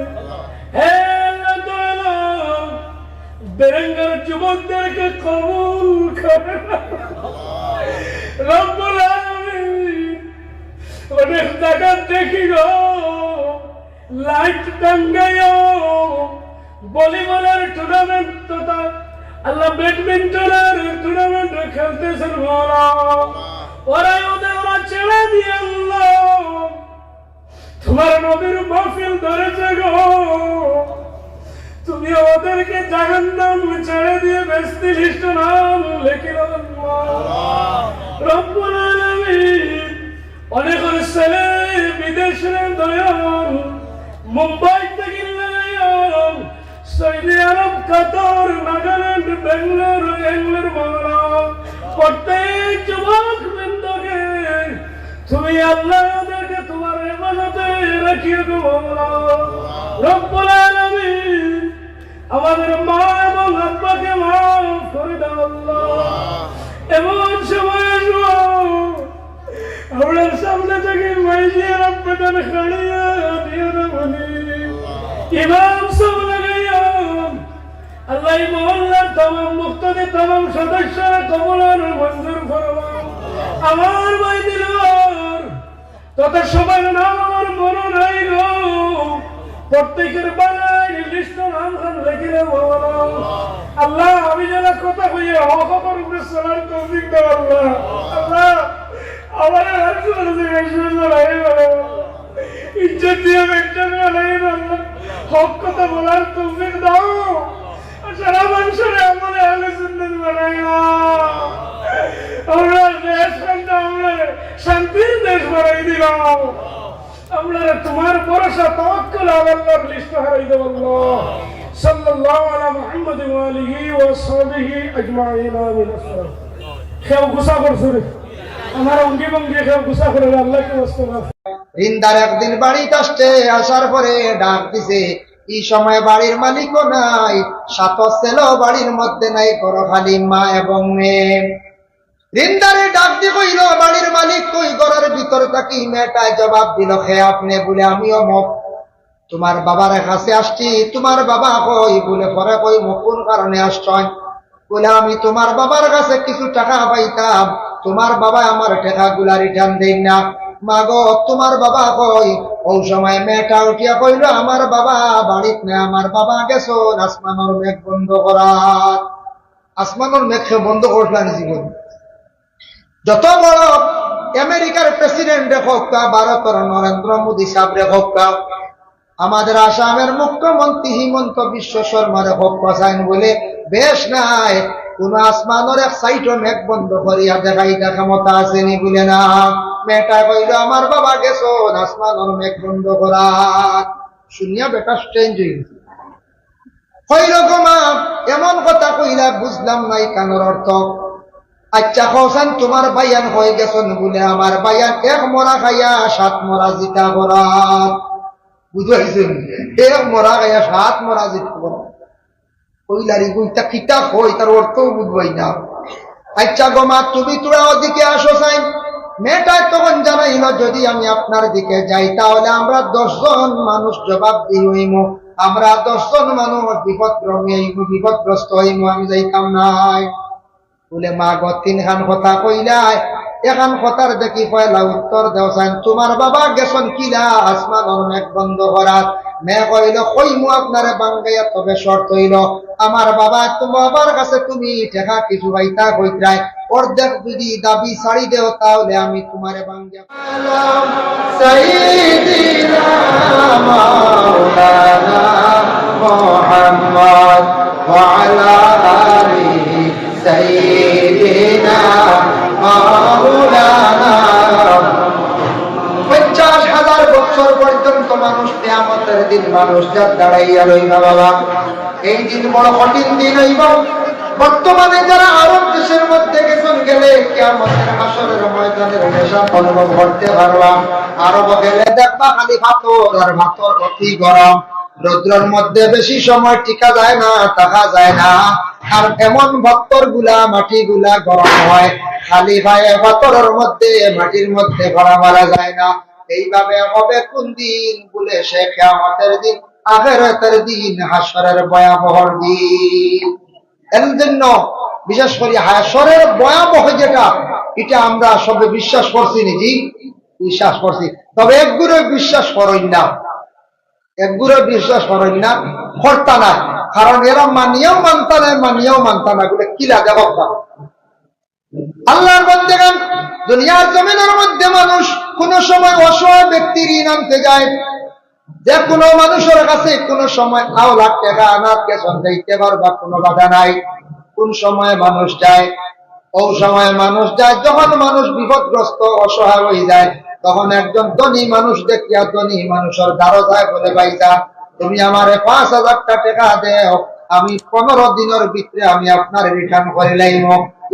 B: হে আল্লাহ বেরেঙ্গার যুবকদেরকে কবুল করে রব্বুল অনেক জায়গা দেখি গো লাইট টাঙ্গাইও ভলিবলের টুর্নামেন্ট তথা আল্লাহ ব্যাডমিন্টনের টুর্নামেন্ট খেলতেছেন ওরা ওরা ছেড়ে দিয়ে আল্লাহ তোমার নবীর মাহফিল ধরেছে গো তুমি ওদেরকে জাহান্নাম ছেড়ে দিয়ে বেস্তি লিস্ট নাম লিখিল রব্বুল আলামিন অনেক ছেলে বিদেশের দয়াল মুম্বাই থেকে সৌদি আরব কাতার নাগাল্যান্ড বেঙ্গালোর বাংলা প্রত্যেক যুবক বৃন্দকে তুমি আল্লাহ ওদেরকে তোমার ইবাদতে রাখিয়ে গো রব্বুল আলামিন আমাদের মা এবং আব্বাকে মাফ করে দাও আল্লাহ এমন সময় আমরা সামনে থেকে মাইজিয়া আপনাদের খাড়িয়া দিও না বলি ইমাম সব লাগাইয়া আল্লাহ মহল্লার তামাম মুক্তদি তামাম সদস্যরা কবুল মঞ্জুর করো আমার ভাই দিলওয়ার তথা সবার নাম আমার মনে নাই গো প্রত্যেকের বালাই নির্দিষ্ট নাম খান লেখি রে মাওলানা আল্লাহ আমি যেন কথা কইয়ে হকর উপরে চলার তৌফিক দাও আল্লাহ আল্লাহ আমার আর কোনো জিনিস নাই ইজ্জত দিয়ে মেনটেন নাই আল্লাহ হক কথা বলার তৌফিক দাও সারা মানুষের আমলে আহলে সুন্নাত বানাইয়া আমরা দেশ আমরা শান্তির দেশ বানাই দিলাম আমরা তোমার ভরসা তাওয়াক্কুল আল্লাহর লিস্ট হারাই দেব আল্লাহ সাল্লাল্লাহু আলা মুহাম্মদ ওয়া আলিহি ওয়া সাহবিহি আজমাইন আমিন কেউ গুসা করছে আমার অঙ্গি ভঙ্গি কেউ গুসা করে আল্লাহকে ওয়াস্তে না
A: রিন্দার একদিন বাড়িতে আসছে আসার পরে ডাক দিছে এই সময় বাড়ির মালিকও নাই সাত ছেলে বাড়ির মধ্যে নাই বড় খালি মা এবং মেয়ে রিন্দারে ডাক দিয়ে কইল বাড়ির মালিক কই ঘরের ভিতর থাকি মেয়েটায় জবাব দিল হে আপনি বলে আমিও মুখ তোমার বাবার কাছে আসছি তোমার বাবা কই বলে পরে কই মুখ কোন কারণে আসছয় বলে আমি তোমার বাবার কাছে কিছু টাকা পাইতাম তোমার বাবা আমার টাকাগুলা রিটার্ন দেন না মাগো তোমার বাবা কই ওই সময় মেয়েটা উঠিয়া কইল আমার বাবা বাড়িত না আমার বাবা গেছো আসমানোর মেঘ বন্ধ করা আসমানোর মেঘ বন্ধ করলেন জীবন যত বড় আমেরিকার প্রেসিডেন্ট হোক ভারতের নরেন্দ্র মোদী সাহেব হোক আমাদের আসামের মুখ্যমন্ত্রী হিমন্ত বিশ্ব শর্মার হোক চাইন বলে বেশ নাই কোন আসমানের এক সাইটও মেঘ বন্ধ করিয়া দেখাইটা ক্ষমতা আসেনি বলে না মেয়েটা কইল আমার বাবা গেছো আসমানের মেঘ বন্ধ করা শুনিয়া বেটা স্ট্রেঞ্জ হয়ে গেছে কইরকম এমন কথা কইলা বুঝলাম নাই কানোর অর্থ আচ্ছা কৌসান তোমার বায়ান হয়ে গেছেন বলে আমার বায়ান এক মরা খাইয়া সাত মরা জিতা করা বুঝাইছেন এক মরা খাইয়া সাত মরা জিতা করা কইলারি বইটা কিতা হয় তার অর্থও বুঝবাই না আচ্ছা গোমা তুমি তোরা ওদিকে আসো চাই মেয়েটা তখন জানাইল যদি আমি আপনার দিকে যাই তাহলে আমরা 10 জন মানুষ জবাব দিই হইম আমরা 10 জন মানুষ বিপদগ্রস্ত হইম আমি যাইতাম নাই বলে মা গো 3 খান কথা কইলাই এখান কথার দেখি পয়লা উত্তর দেও চাই তোমার বাবা গেছন কিলা আসমানের মেঘ বন্ধ করার মেয়ে কইল কইমু আপনারে বাঙ্গাইয়া তবে শর্ত হইল আমার বাবা তোমার বাবার কাছে তুমি টাকা কিছু পাইতা কইত্রাই অর্ধেক যদি দাবি ছাড়ি দেও তাহলে আমি তোমারে বাঙ্গিয়া সাইয়্যিদিনা মাওলানা মুহাম্মদ ওয়া আলা আলিহি সাইয়্যিদিনা মাওলানা 50,000 বছর পর্যন্ত মানুষ কিয়ামতের দিন মানুষ যা দাঁড়াইয়া রইবা বাবা এই দিন বড় কঠিন দিন হইব বর্তমানে যারা আরব দেশের মধ্যে গেছেন গেলে কিয়ামতের হাসরের ময়দানের নেশা অনুভব করতে পারবা আরব গেলে দেখবা খালি পাথর আর পাথর অতি গরম রৌদ্রের মধ্যে বেশি সময় টিকা যায় না থাকা যায় না আর এমন ভক্তর গুলা মাটি গুলা গরম হয় খালি ভাইয়ে পাথরের মধ্যে মাটির মধ্যে ভরা মারা যায় না এইভাবে হবে কোন দিন বলে সে কিয়ামতের দিন আখিরাতের দিন হাসরের ভয়াবহ দিন এর জন্য বিশেষ করে হাসরের ভয়াবহ যেটা এটা আমরা সবে বিশ্বাস করছি নাকি বিশ্বাস করছি তবে একগুলো বিশ্বাস করেন না একগুলো বিশ্বাস করেন না করতা না কারণ এরা মানিয়েও মানতা না বলে কি লাগে ভক্তা আল্লাহর বান্দাগণ দুনিয়ার জমিনের মধ্যে মানুষ কোন সময় অসহায় ব্যক্তির ঋণ আনতে যায় যে কোনো মানুষের কাছে কোন সময় 9 লাখ টাকা আনাকে সন্ধাইতে পারবা কোনো বাধা নাই কোন সময় মানুষ যায় ওই সময় মানুষ যায় যখন মানুষ বিপদগ্রস্ত অসহায় হয়ে যায় তখন একজন ধনী মানুষ দেখিয়া ধনী মানুষের দ্বারো যায় বলে ভাইজা তুমি আমারে 5,000 টাকা দেও আমি 15 দিনের ভিতরে আমি আপনার রিটার্ন করে লাইব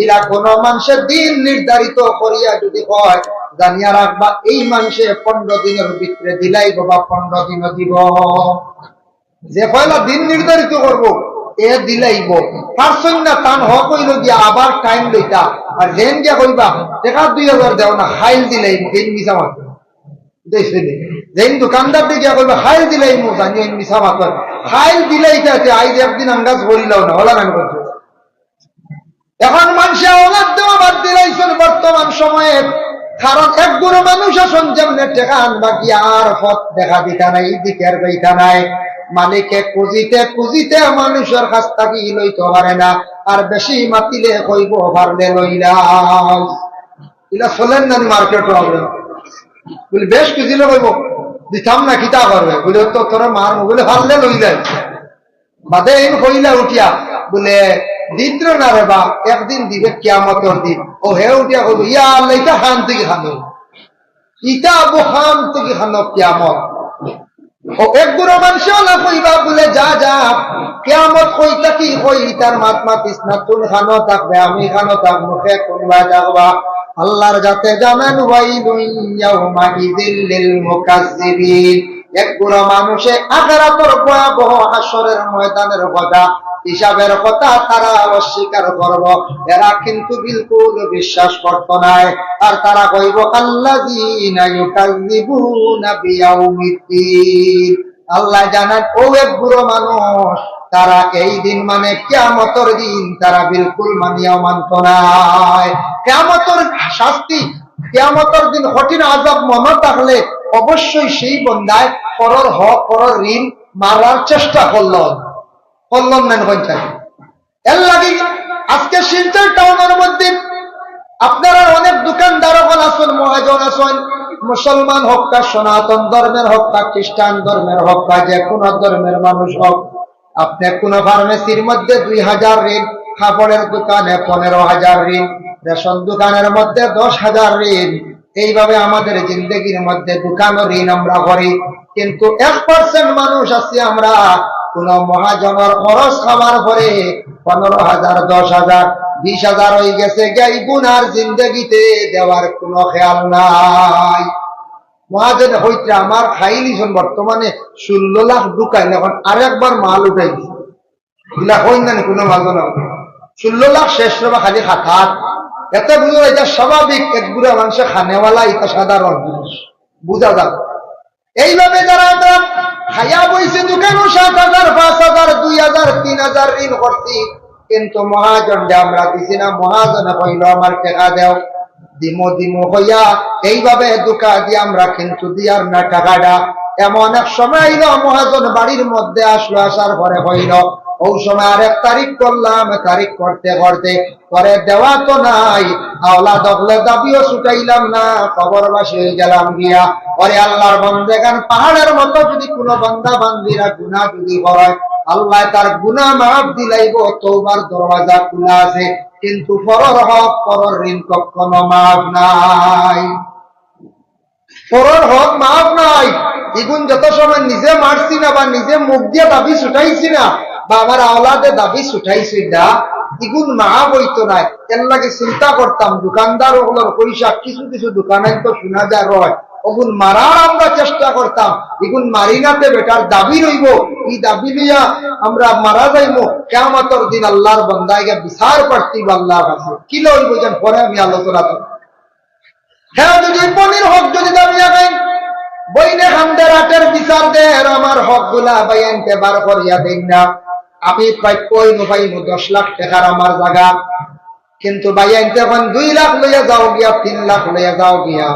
A: এরা কোন মানুষের দিন নির্ধারিত করিয়া যদি হয় জানিয়া রাখবা এই মানুষে 15 দিনের ভিতরে দিলাই বাবা 15 দিন দিব যে পয়লা দিন নির্ধারিত করব এ দিলাইব পারছন না তান হক হইল গিয়া আবার টাইম লইতা আর যেন গিয়া কইবা টাকা 2000 দেও না হাইল দিলাইব এই মিছা মাত দেখছেন যেন দোকানদার দিকে কইবা হাইল দিলাইব জানি এই মিছা মাত হাইল দিলাইতে আইজ একদিন আঙ্গাজ বলিলাও না হলা নাম করছে এখন মানুষে ওলাদ দেওয়া বাদ দিলাইছেন বর্তমান সময়ে কারণ একগুলো মানুষ আসন যেমন টাকা আনবা কি আর পথ দেখা দিতা নাই দিকে আর যাইতা নাই মালিকে খুঁজিতে খুঁজিতে মানুষের কাছ থাকি লইতে পারে না, আর বেশি মাতিলে কইব পারলে লইলাম। এগুলা চলেন না মার্কেট হবে বলে, বেশ খুঁজিলে কইব দিতাম না, কিতা করবে বলে, তো তোর মার বলে পারলে লইলাই বাদে এই কইলা উঠিয়া বলে দিত্র না রে বা, একদিন দিবে কিয়ামতের দিন। ও হে উঠিয়া কইব, ইয়া আল্লাহ ইটা খান থেকে খানো, ইটা আবু খান থেকে খানো কিয়ামত। ও এক বুড়ো মানুষ কইবা বলে, যা যা কিয়ামত কইতা কি কই, তার মাত মাতিস না, তুই খানো থাকবে আমি খানো থাক, মুখে কোনবা থাকবা। আল্লাহর যাতে জানেন ওয়াইলুন ইয়াউমা ইযিল লিল মুকাজ্জিবিন। এক বুড়ো মানুষে আখিরাতের ভয়াবহ হাসরের ময়দানের কথা, হিসাবের কথা তারা অস্বীকার করব। এরা কিন্তু বিলকুল বিশ্বাস করত না, আর তারা কইব আল্লাযীনা ইউকাযযিবুনা বিয়াউমিদ্দিন। আল্লাহ জানেন ও এক বুড়ো মানুষ, তারা এই দিন মানে কিয়ামতের দিন তারা বিলকুল মানিয়াও মানত না। কিয়ামতের শাস্তি, কিয়ামতের দিন কঠিন আযাব মনে থাকলে অবশ্যই সেই বন্দায় পরর হক পরর ঋণ মারার চেষ্টা করলেন না পঞ্চায়েত। এর লাগে আজকে শিলচর টাউনের মধ্যে আপনারা অনেক দোকানদার আছেন, মহাজন আছেন, মুসলমান হোক কা সনাতন ধর্মের হোক কা খ্রিস্টান ধর্মের হোক কা যে কোন ধর্মের মানুষ হোক, আপনি কোন ফার্মেসির মধ্যে 2000 ঋণ, কাপড়ের দোকানে 15,000 ঋণ, রেশন দোকানের মধ্যে 10,000 ঋণ। এইভাবে আমাদের জিন্দগির মধ্যে দোকান ঋণ আমরা করি, কিন্তু 1% মানুষ আছি আমরা কোন মহাজনের খরচ খাবার পরে 15,000, 10,000, 20,000 হয়ে গেছে, গাই গুনার জিন্দগিতে দেওয়ার কোন খেয়াল নাই। মহাজন হইতে আমার খাইলিছেন বর্তমানে 16 লাখ ঢুকাইল, এখন আরেকবার মাল উঠাই দিছে, এগুলা হই না কোনো মাজন 16 লাখ শেষ রবা খালি খাতাত। এত বুঝো এটা স্বাভাবিক, এক বুড়া মানুষের খানেওয়ালা, এটা সাধারণ জিনিস বুঝা যাবে। এইভাবে যারা খাইয়া বইছে দোকানও 7,000, 5,000, 2,000, 3,000 ঋণ করছি, কিন্তু মহাজন আমরা দিছি না। মহাজনে কইল আমার টাকা দেও, দিমো হইয়া এইভাবে দোকা দিয়ে আমরা কিন্তু দিয়ার না টাকাটা। এমন এক সময় আইল, মহাজন বাড়ির মধ্যে আসলো, আসার পরে হইল ওই সময় আর 1 তারিখ করলাম, তারিখ করতে করতে পরে দেওয়া তো নাই, আওলা দখলে দাবিও ছুটাইলাম না, খবর বাসি হয়ে গেলাম গিয়া। পরে আল্লাহর বন্দেগান পাহাড়ের মতো যদি কোনো বান্দা বান্দিরা গুনাহ যদি হয়, আল্লাহ তার গুনাহ মাফ দিলাইব, তওবার দরওয়াজা খোলা আছে, কিন্তু পরর হক পরর ঋণ কখনো মাফ নাই, পরর হক মাফ নাই। এগুন যত সময় নিজে মারছি না বা নিজে মুখ দিয়ে দাবি ছুটাইছি না বা আমার আওলাদে দাবি ছুটাইছি না, এগুন মাফ হইতো নাই। এর লাগে চিন্তা করতাম দোকানদার ওগুলোর পয়সা কিছু কিছু দোকানে তো শোনা যায় রয়, ওগুন মারার আমরা চেষ্টা করতাম, এগুন মারি নাতে বেটার দাবি রইব, এই দাবি লইয়া আমরা মারা যাইব। কিয়ামতের দিন আল্লাহর বান্দাকে বিচার করতে আল্লাহর কাছে কি লইব যেন পরে আমি আলোচনা করব। হ্যাঁ, যদি পনির হক যদি দাবি আগাই বইনে হামদের হাটের বিচার দেয়, আমার হক গুলা বাইনতে বার করিয়া দেন না, আমি প্রাপ্য 10 লাখ টাকার আমার জায়গা, কিন্তু বাইনতে এখন 2 লাখ লইয়া যাও গিয়া, 3 লাখ লইয়া যাও গিয়া,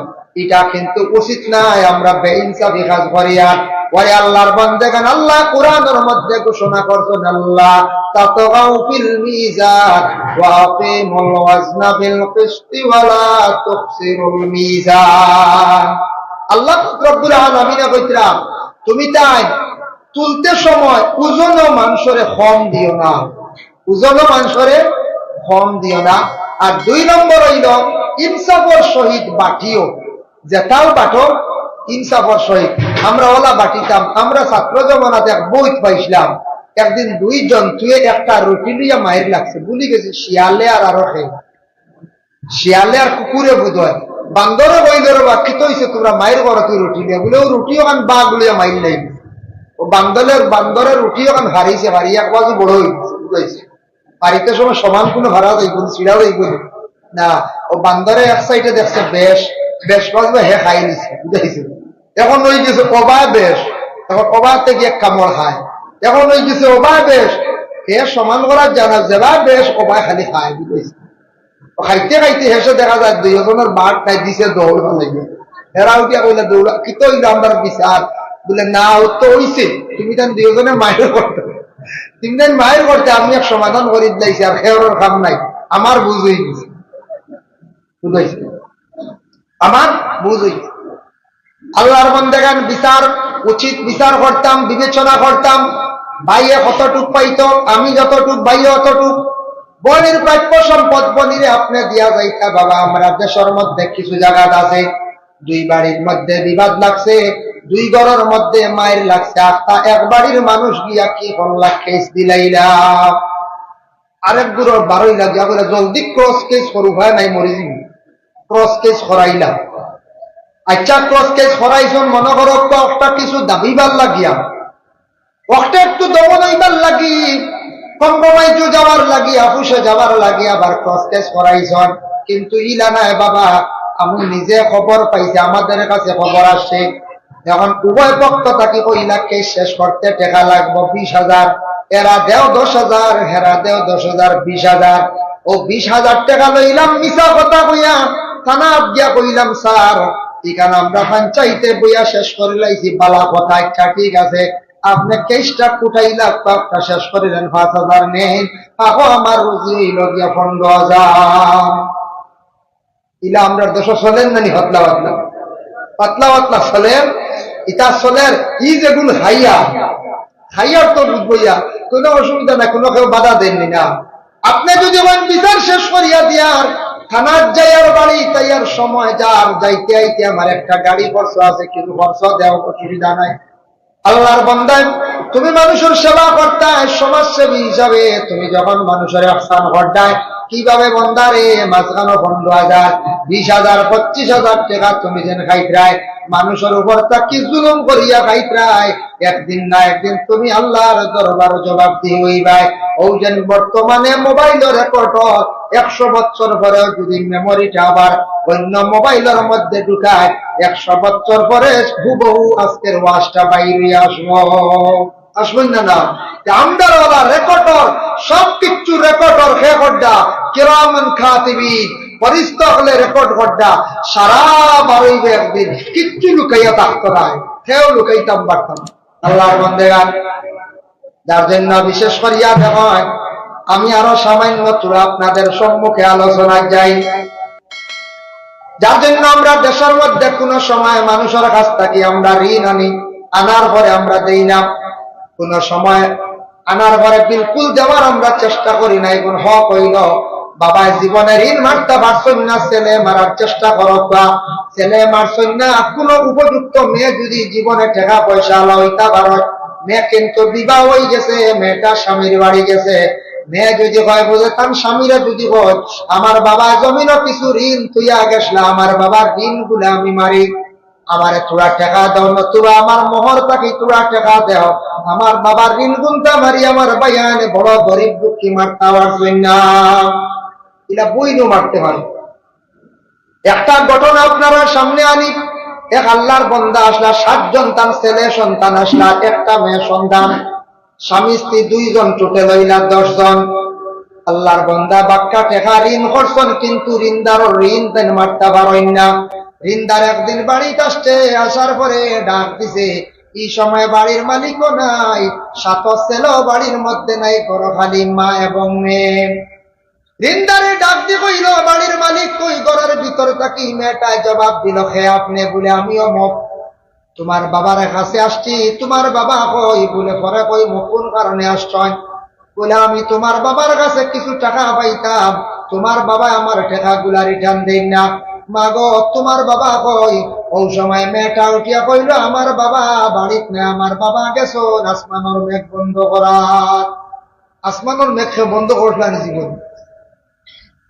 A: এটা কিন্তু উচিত নাই। আমরা বেইনসাফি কাজ করিয়া ওরে আল্লাহর বান্দাগান আল্লাহ কোরআনের মধ্যে ঘোষণা করছেন, আল্লাহ তাতগাউ ফিল মিজান ওয়া আকিমুল ওয়াজনা বিল কিসতি ওয়া লা তুখসিরুল মিজান। আল্লাহ রব্বুল আলামিন কইতরা তুমি তাই তুলতে সময় ওজনও মানুষরে কম দিও না, ওজনও মানুষরে কম দিও না। আর 2 নম্বর হইল ইনসাফের সহিত বাটিও, যেটাও বাটো ইনসাফের সহিত। আমরা ওলা বাটিতাম, আমরা ছাত্র জমানাতে এক বই পাইছিলাম, একদিন 2 জন্তুয়ে একটা রুটি লিয়া মায়ের লাগছে, ভুলি গেছে শিয়ালে আর আরো খেয়ে, শিয়ালে আর কুকুরে বোধ হয়, বান্দরে বইলের বাকি তো হইছে তোমরা মায়ের ঘরতে রুটি লিয়া, বলে ও রুটি ওখান বাঘ লইয়া মাইল নাই, ও বান্দরের রুটি ওখান হারিয়েছে, হারিয়ে এক বাজু বড় হয়েছে, বাড়িতে সময় সমান কোনো ভাড়া যাইব ছিড়াও যাইব না। ও বান্দরে এক সাইডে দেখছে বেশ বেশ বাজবে, হে খাই নিছে, বুঝাইছে। এখন ওই গেছে অবা বেশ, এখন অবা থেকে এক কামড় খায়, এখন ওই গেছে অবা বেশ, হে সমান করার জানা যেবা বেশ অবা খালি খায়, বুঝাইছে। খাইতে খাইতে হেসে দেখা যায় 2 জনের বাঘ খাই দিছে, দৌড়ানো লাগে। এরা উঠিয়া কইলে দৌড়া কি তো হইলো আমার বিচার, বলে না ও তো হইছে, তুমি তান দুজনে মায়ের করতে তুমি তাই মায়ের করতে আমি এক সমাধান করি দিলাইছি আর খেয়ার কাম নাই আমার বুঝ হয়ে গেছে বুঝাইছে আমার বুঝ হয়েছে আল্লাহর বান্দাগান বিচার উচিত বিচার করতাম বিবেচনা করতাম ভাইয়ে কতটুক পাইতো আমি যতটুক ভাইয়ে অতটুক বনির প্রাপ্য সম্পদ বনিরে আপনি দিয়া যাইতা বাবা আমরা দেশের মধ্যে কিছু জায়গা আছে দুই বাড়ির মধ্যে বিবাদ লাগছে দুই ঘরের মধ্যে মায়ের লাগছে আত্মা এক বাড়ির মানুষ গিয়া কি হল্লা কেস দিলাইলাম আরেক গুরুর 12 লাগিয়া বলে জলদি ক্রস কেস করু হয় নাই মরি যাবি ক্রস কেস করাইলাম আচ্ছা ক্রস কেস করাইছন মনে করো একটা কিছু দাবিবার লাগিয়া একটা একটু দমন হইবার লাগি কম্প্রোমাইজ যাওয়ার লাগি অফিসে যাওয়ার লাগি আবার ক্রস কেস করাইছন কিন্তু ইলা নাই বাবা আমি নিজে খবর পাইছি আমাদের কাছে খবর আসছে এখন উভয় পক্ষ থাকি কইলা কেস শেষ করতে টাকা লাগবো 20,000 এরা দেও 10,000 হেরা দেও 10,000 20,000 ও 20,000 টাকা লইলাম মিছা কথা কইয়া থানা গিয়া কইলাম স্যার এখানে আমরা পঞ্চায়েতে বইয়া শেষ করে লাইছি বালা কথা একটা ঠিক আছে আপনি কেসটা কুটাইলা একটা শেষ করিলেন 5,000 নেন আহো আমার রুজি হইল গিয়া 15,000 ইলা আমরা দেশ চলেন নানি হতলা পাতলা পাতলা পাতলা চলেন ইটা চলের ই যেগুলো খাইয়ার তো বুঝবইয়া কোনো অসুবিধা নাই কোনো কেউ বাধা দেননি না আপনি যদি বিচার শেষ করিয়া দিয়ার থানার যাইয়ার বাড়ি তাইয়ার সময় যার যাইতে আইতে আমার একটা গাড়ি খরচ আছে কিন্তু খরচ দেওয়া অসুবিধা নাই আল্লাহর বান্দায় তুমি মানুষের সেবা করতায় সমাজসেবী হিসাবে তুমি যখন মানুষের ihsan করতায় কিভাবে বন্দারে মাঝখানো 15,000 20,000 25,000 টাকা তুমি যেন খাইতরায় মানুষের উপর তাকি জুলুম করিয়া খাইতরায় একদিন না একদিন তুমি আল্লাহর দরবারে জবাবদিহি হইবাই ও যেন বর্তমানে মোবাইলের রেকর্ড 100 বছর পরেও যদি মেমোরিটা আবার অন্য মোবাইলের মধ্যে ঢুকায় 100 বছর পরে হুবহু আজকের ওয়াজটা বাইরে আসবেন না আমদারওয়ালা রেকর্ডর সবকিছু রেকর্ডর রেকর্ডটা কিরামান কাতিবিন ফেরেশতা হলে রেকর্ড করডা সারা বারইবে একদিন কিচ্ছু লুকাইয়া থাকতো না কেউ লুকাইতাম পারতাম আল্লাহর বান্দাগান যার জন্য বিশেষ করিয়া দেখেন আমি আরো সামান্য তুলা আপনাদের সম্মুখে আলোচনায় যাই যার জন্য আমরা দেশের মধ্যে কোনো সময় মানুষের কাছ থেকে আমরা ঋণ আনি আনার পরে আমরা দেই না কোন সময় আনার পরে বিলকুল দেওয়ার আমরা চেষ্টা করি না এখন হক হইল বাবা জীবনে ঋণ মারতে পারছেন না ছেলে মারার চেষ্টা করো বা ছেলে মারছেন না কোন উপযুক্ত মেয়ে যদি জীবনে টাকা পয়সা লইতে পারো মেয়ে কিন্তু বিবাহ হয়ে গেছে মেয়েটা স্বামীর বাড়ি গেছে মেয়ে যদি হয় বুঝে তার স্বামীরা যদি হয় আমার বাবা জমিনও কিছু ঋণ তুইয়া গেছিল আমার বাবার ঋণ গুলো আমি মারি আমার তোরা টাকা দাও না তোরা আমার মোহর থাকি তোরা টাকা দাও আমার বাবার ঋণ গুনতা মারি আমার ভাইয়ানে বড় গরিব দুঃখী মারতে পারছেন না এরা বইনও মারতে পারে একটা ঘটনা আপনারা সামনে আনি এক আল্লাহর বান্দা আসলা 7 জন তার ছেলে সন্তান আসলা একটা মেয়ে সন্তান স্বামী স্ত্রী 2 জন টোটাল হইলা 10 জন আল্লাহর বান্দা বাক্কা টাকা ঋণ করছেন কিন্তু ঋণদারও ঋণ দেন মারতে পারেন না ঋণদার একদিন বাড়িতে আসছে আসার পরে ডাক দিছে এই সময় বাড়ির মালিকও নাই 7 ছেলেও বাড়ির মধ্যে নাই বড় খালি মা এবং মেয়ে ঋণদারে ডাক দিয়ে কইল বাড়ির মালিক কই ঘরের ভিতরে থাকি মেয়েটায় জবাব দিল হে আপনি বলে আমিও মুখ তোমার বাবার কাছে আসছি তোমার বাবা কই বলে পরে কই কোন কারণে আসছেন বলে আমি তোমার বাবার কাছে কিছু টাকা পাইতাম তোমার বাবা আমার টাকাগুলা রিটার্ন দেন না মাগো তোমার বাবা কই ওই সময় মেয়েটা উঠিয়া কইল আমার বাবা বাড়িতে না আমার বাবা গেছো আসমানের মেঘ বন্ধ করার আসমানের মেঘ বন্ধ করলেন জীবন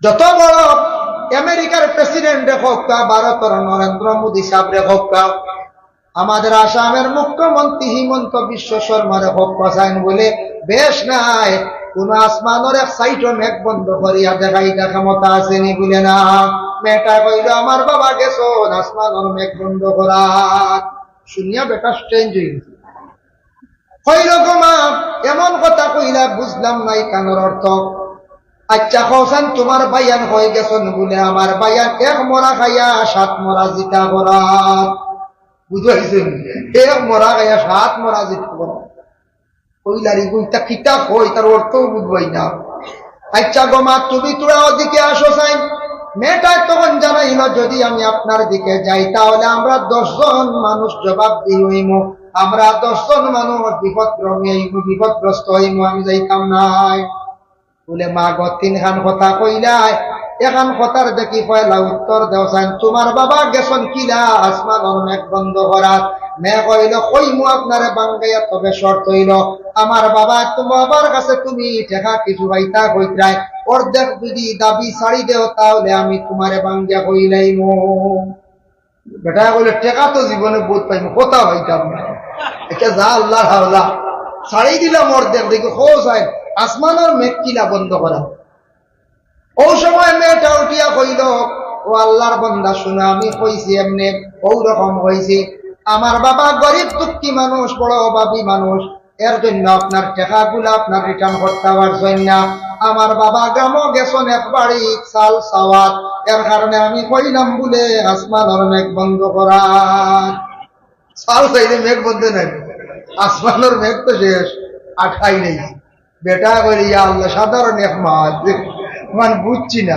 A: যত বড় আমেরিকার প্রেসিডেন্ট হোক ভারতের নরেন্দ্র মোদী সাহেব হোক আমাদের আসামের মুখ্যমন্ত্রী হিমন্ত বিশ্ব শর্মারে হোক পছাইন বলে বেশ নাই কোন আসমানের এক সাইটও মেঘ বন্ধ করিয়া দেখাইটা ক্ষমতা আসেনি বলে না মেয়েটা কইল আমার বাবা গেছো আসমানের মেঘ বন্ধ করার শুনিয়া বেটা স্ট্রেঞ্জ হয়ে গেছে কইল গো মা এমন কথা কইলা বুঝলাম নাই কানের অর্থ আচ্ছা কৌসান তোমার ভাইয়ান হয়ে গেছেন বলে আমার ভাইয়ান 1 মরা খাইয়া 7 মরা জিতা করা বুঝাইছেন 1 মরা খাইয়া 7 মরা জিতা করা কইলারি কইতা কিতা কই তার অর্থও বুঝবই না। আচ্ছা গো মা, তুমি তোরা ওদিকে আসো চাই। মেয়েটা তখন জানাইল, যদি আমি আপনার দিকে যাই তাহলে আমরা 10 জন মানুষ জবাব হইম, আমরা 10 জন মানুষ বিপদগ্রস্ত হইম, আমি যাইতাম নাই। বলে মা গো 3 খান কথা কইলাই, এখন কথার দেখি পয়লা উত্তর দেও চাই। তোমার বাবা গেছন কিলা আসমানের মেঘ বন্ধ করাত। মেয়ে কইল কইমু আপনারে বাঙ্গাইয়া, তবে শর্ত হইল আমার বাবা তোমার বাবার কাছে তুমি টেকা কিছু পাইতা কইত্রাই, অর্ধেক যদি দাবি ছাড়ি দেও তাহলে আমি তোমারে বাঙ্গিয়া কইলাইম। বেটা কইলে টেকা তো জীবনে বোধ পাইম, কথা হইতাম না। এটা যা আল্লাহ হাওলা ছাড়ি দিলাম অর্ধেক, দেখি হো চাই আসমানের মেঘ কিলা বন্ধ করা। ও সময় মেয়েটা উঠিয়া কইল, ও আল্লাহর বান্দা শুনে, আমি কইছি এমনি ও রকম হয়েছে। আমার বাবা গরিব দুঃখী মানুষ, বড় অভাবী মানুষ, এর জন্য আপনার টাকাগুলো আপনার রিটার্ন করতে পারছেন না। আমার বাবা গ্রামও গেছেন এক বাড়ি চাল সাওয়াত, এর কারণে আমি কইলাম বলে আসমানের মেঘ বন্ধ করা। চাল চাইলে মেঘ বন্ধ নাই, আসমানের মেঘ তো শেষ, আঠাই নেই। বেটা করি আল্লাহ সাধারণ এক মাছ মান বুঝছি না,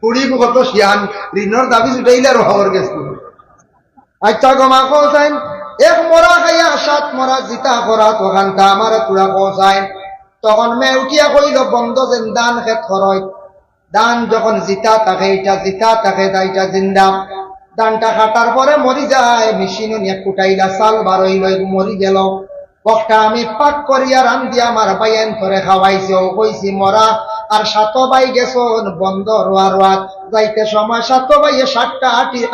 A: কুড়ি কত শিয়ান ঋণর দাবি ছুটাইলে আর খবর গেছিল। আচ্ছা গমা কৌসাইন, এক মরা খাইয়া 7 মরা জিতা করা তখন তা আমার তুরা কৌসাইন। তখন মেয়ে উঠিয়া কইল, বন্ধ যেন দান খেত খরচ, দান যখন জিতা থাকে এটা জিতা থাকে তা এটা জিন্দা। দানটা কাটার পরে মরি যায়, মেশিনও নিয়ে কুটাইলা চাল বারইল, মরি গেল। বকটা আমি পাক করিয়া রান্ধিয়া আমার বাইন করে খাওয়াইছে, ও কইছি মরা আর 7 ভাই গেছন বন্ধ রোয়াত। যাইতে সময় 7 ভাইয়ে 7টা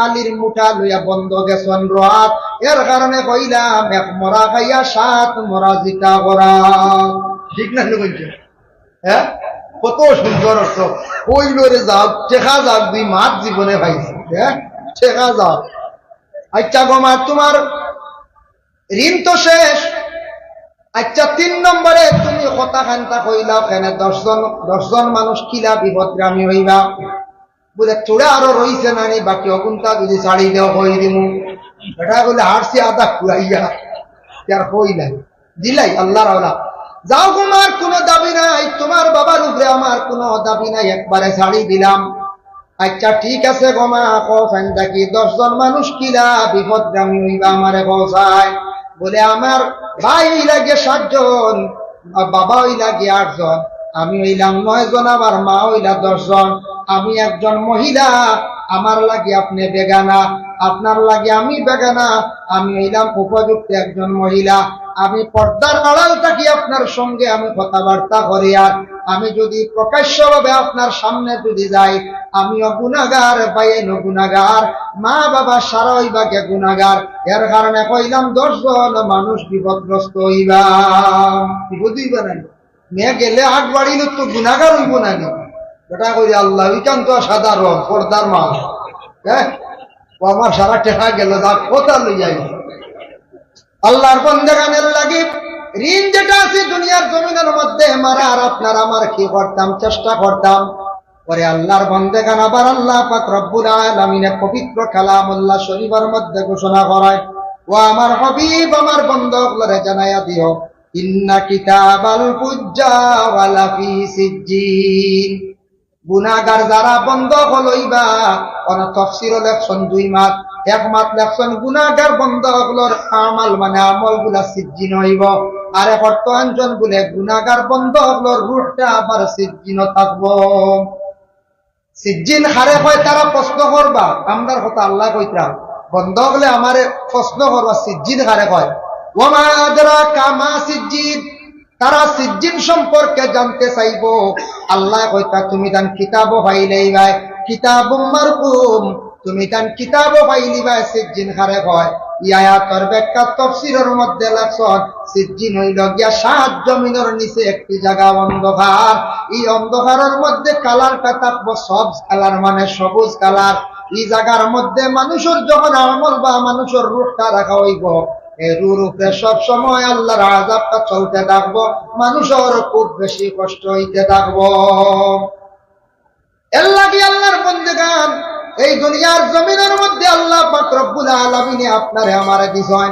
A: আলির মুঠা লইয়া বন্ধ গেছন রোয়াত। এর কারণে কইলাম এক মরা খাইয়া 7 মরা জিতা করা। ঠিক না কইছে? হ্যাঁ, কত সুন্দর অর্থ। কইল রে যাও টেকা যাক, 2 মাস জীবনে পাইছি। হ্যাঁ, টেকা যাও। আচ্ছা গোমা, তোমার ঋণ তো শেষ। আচ্ছা 3 নম্বরে তুমি কথা খান্তা কইলাও কেন 10 জন মানুষ কিলা বিপদগ্রামী হইবা। বলে চূড়া আরো রইছে নানি, বাকি অগুনটা যদি ছাড়ি দেও হই দিমু। এটা বলে হারছি আদা খুয়াইয়া আর হই নাই দিলাই আল্লাহ রাওলা। যাও তোমার কোনো দাবি নাই, তোমার বাবার উপরে আমার কোনো দাবি নাই, একবারে ছাড়ি দিলাম। আচ্ছা ঠিক আছে গোমা, কখন দেখি 10 জন মানুষ কিলা বিপদগ্রামী হইবা আমারে পৌঁছায়। বলে আমার ভাই লাগে 7 জন, বাবা লাগে 8 জন, আমি হইলাম 9 জন, আমার মা হইলা 10 জন, আমি একজন মহিলা, আমার লাগে আপনি বেগানা, আপনার লাগে আমি বেগানা, আমি হইলাম উপযুক্ত একজন মহিলা। আমি পর্দার আড়াল থাকি আপনার সঙ্গে আমি কথাবার্তা করি, আর আমি যদি প্রকাশ্যভাবে আপনার সামনে যদি যাই আমিও গুনাহগার, বাইনও গুনাহগার, মা বাবা সারাই বাগে গুনাহগার। এর কারণে কইলাম 10 জন মানুষ বিপদগ্রস্ত হইবা। বিপদ হইবা না, মেয়ে গেলে 8 বাড়িল তো গুনাহগার হইব না। ওটা করি আল্লাহ ইকান্ত সাধারণ পর্দার মা। হ্যাঁ, ও আমার সারা টেকা গেল, যা কথা লইয়াই আল্লাহর বন্দেগানের লাগি ঋণ যেটা আছে দুনিয়ার জমিনের মধ্যে মারা, আর আপনার আমার কি করতাম, চেষ্টা করতাম। পরে আল্লাহর বন্দেগান আবার আল্লাহ পাক রব্বুল আলামিনের পবিত্র কালামুল্লাহ শরীফের মধ্যে ঘোষণা করায়, ও আমার হাবিব আমার বন্দাগুলোরে জানাইয়া দিও, ইন্না কিতাবাল ফুজ্জার লাফি সিজ্জিন। গুনাহগার যারা বন্ধ হলইবা, কোন তাফসীর লেখছেন 2 মাস, 1 মাস লেখছেন গুনাহগার বন্ধ হলর আমাল মানে আমল গুলা সিজ্জিন হইব, আর বর্তমান বলে গুনাহগার বন্ধ হলর রূহটা আবার সিজ্জিন থাকবো। সিজ্জিন হারে হয় তারা প্রশ্ন করবা, আমরার কথা আল্লাহ কইতরা বন্ধ হলে আমারে প্রশ্ন করবা সিজ্জিন হারে হয়। ওমা আদরাকা মা সিজ্জিন, তারা সিজ্জিন সম্পর্কে জানতে চাইব। আল্লাহ কইতা তুমি তান কিতাবও পাইলেইবাই, কিতাবুম মারকুম, তুমি তান কিতাবও পাইলিবাই সিজ্জিন হারে হয়। এই আয়াতের ব্যাখ্যা তাফসীরের মধ্যে লেখছেন, সিজ্জিন হইল গিয়া 7 জমিনের নিচে একটি জায়গা অন্ধকার। এই অন্ধকারের মধ্যে কালারটা থাকবো সব কালার মানে সবুজ কালার। এই জায়গার মধ্যে মানুষের যখন আমল বা মানুষের রূপটা রাখা হইব, এর উপরে সব সময় আল্লাহর আযাবটা চলতে থাকবো, মানুষের খুব বেশি কষ্ট হইতে থাকবো। এর লাগি আল্লাহর বন্দেগান এই দুনিয়ার জমিনের মধ্যে আল্লাহ পাক রব্বুল আলামিন আপনারে আমারে দিছেন,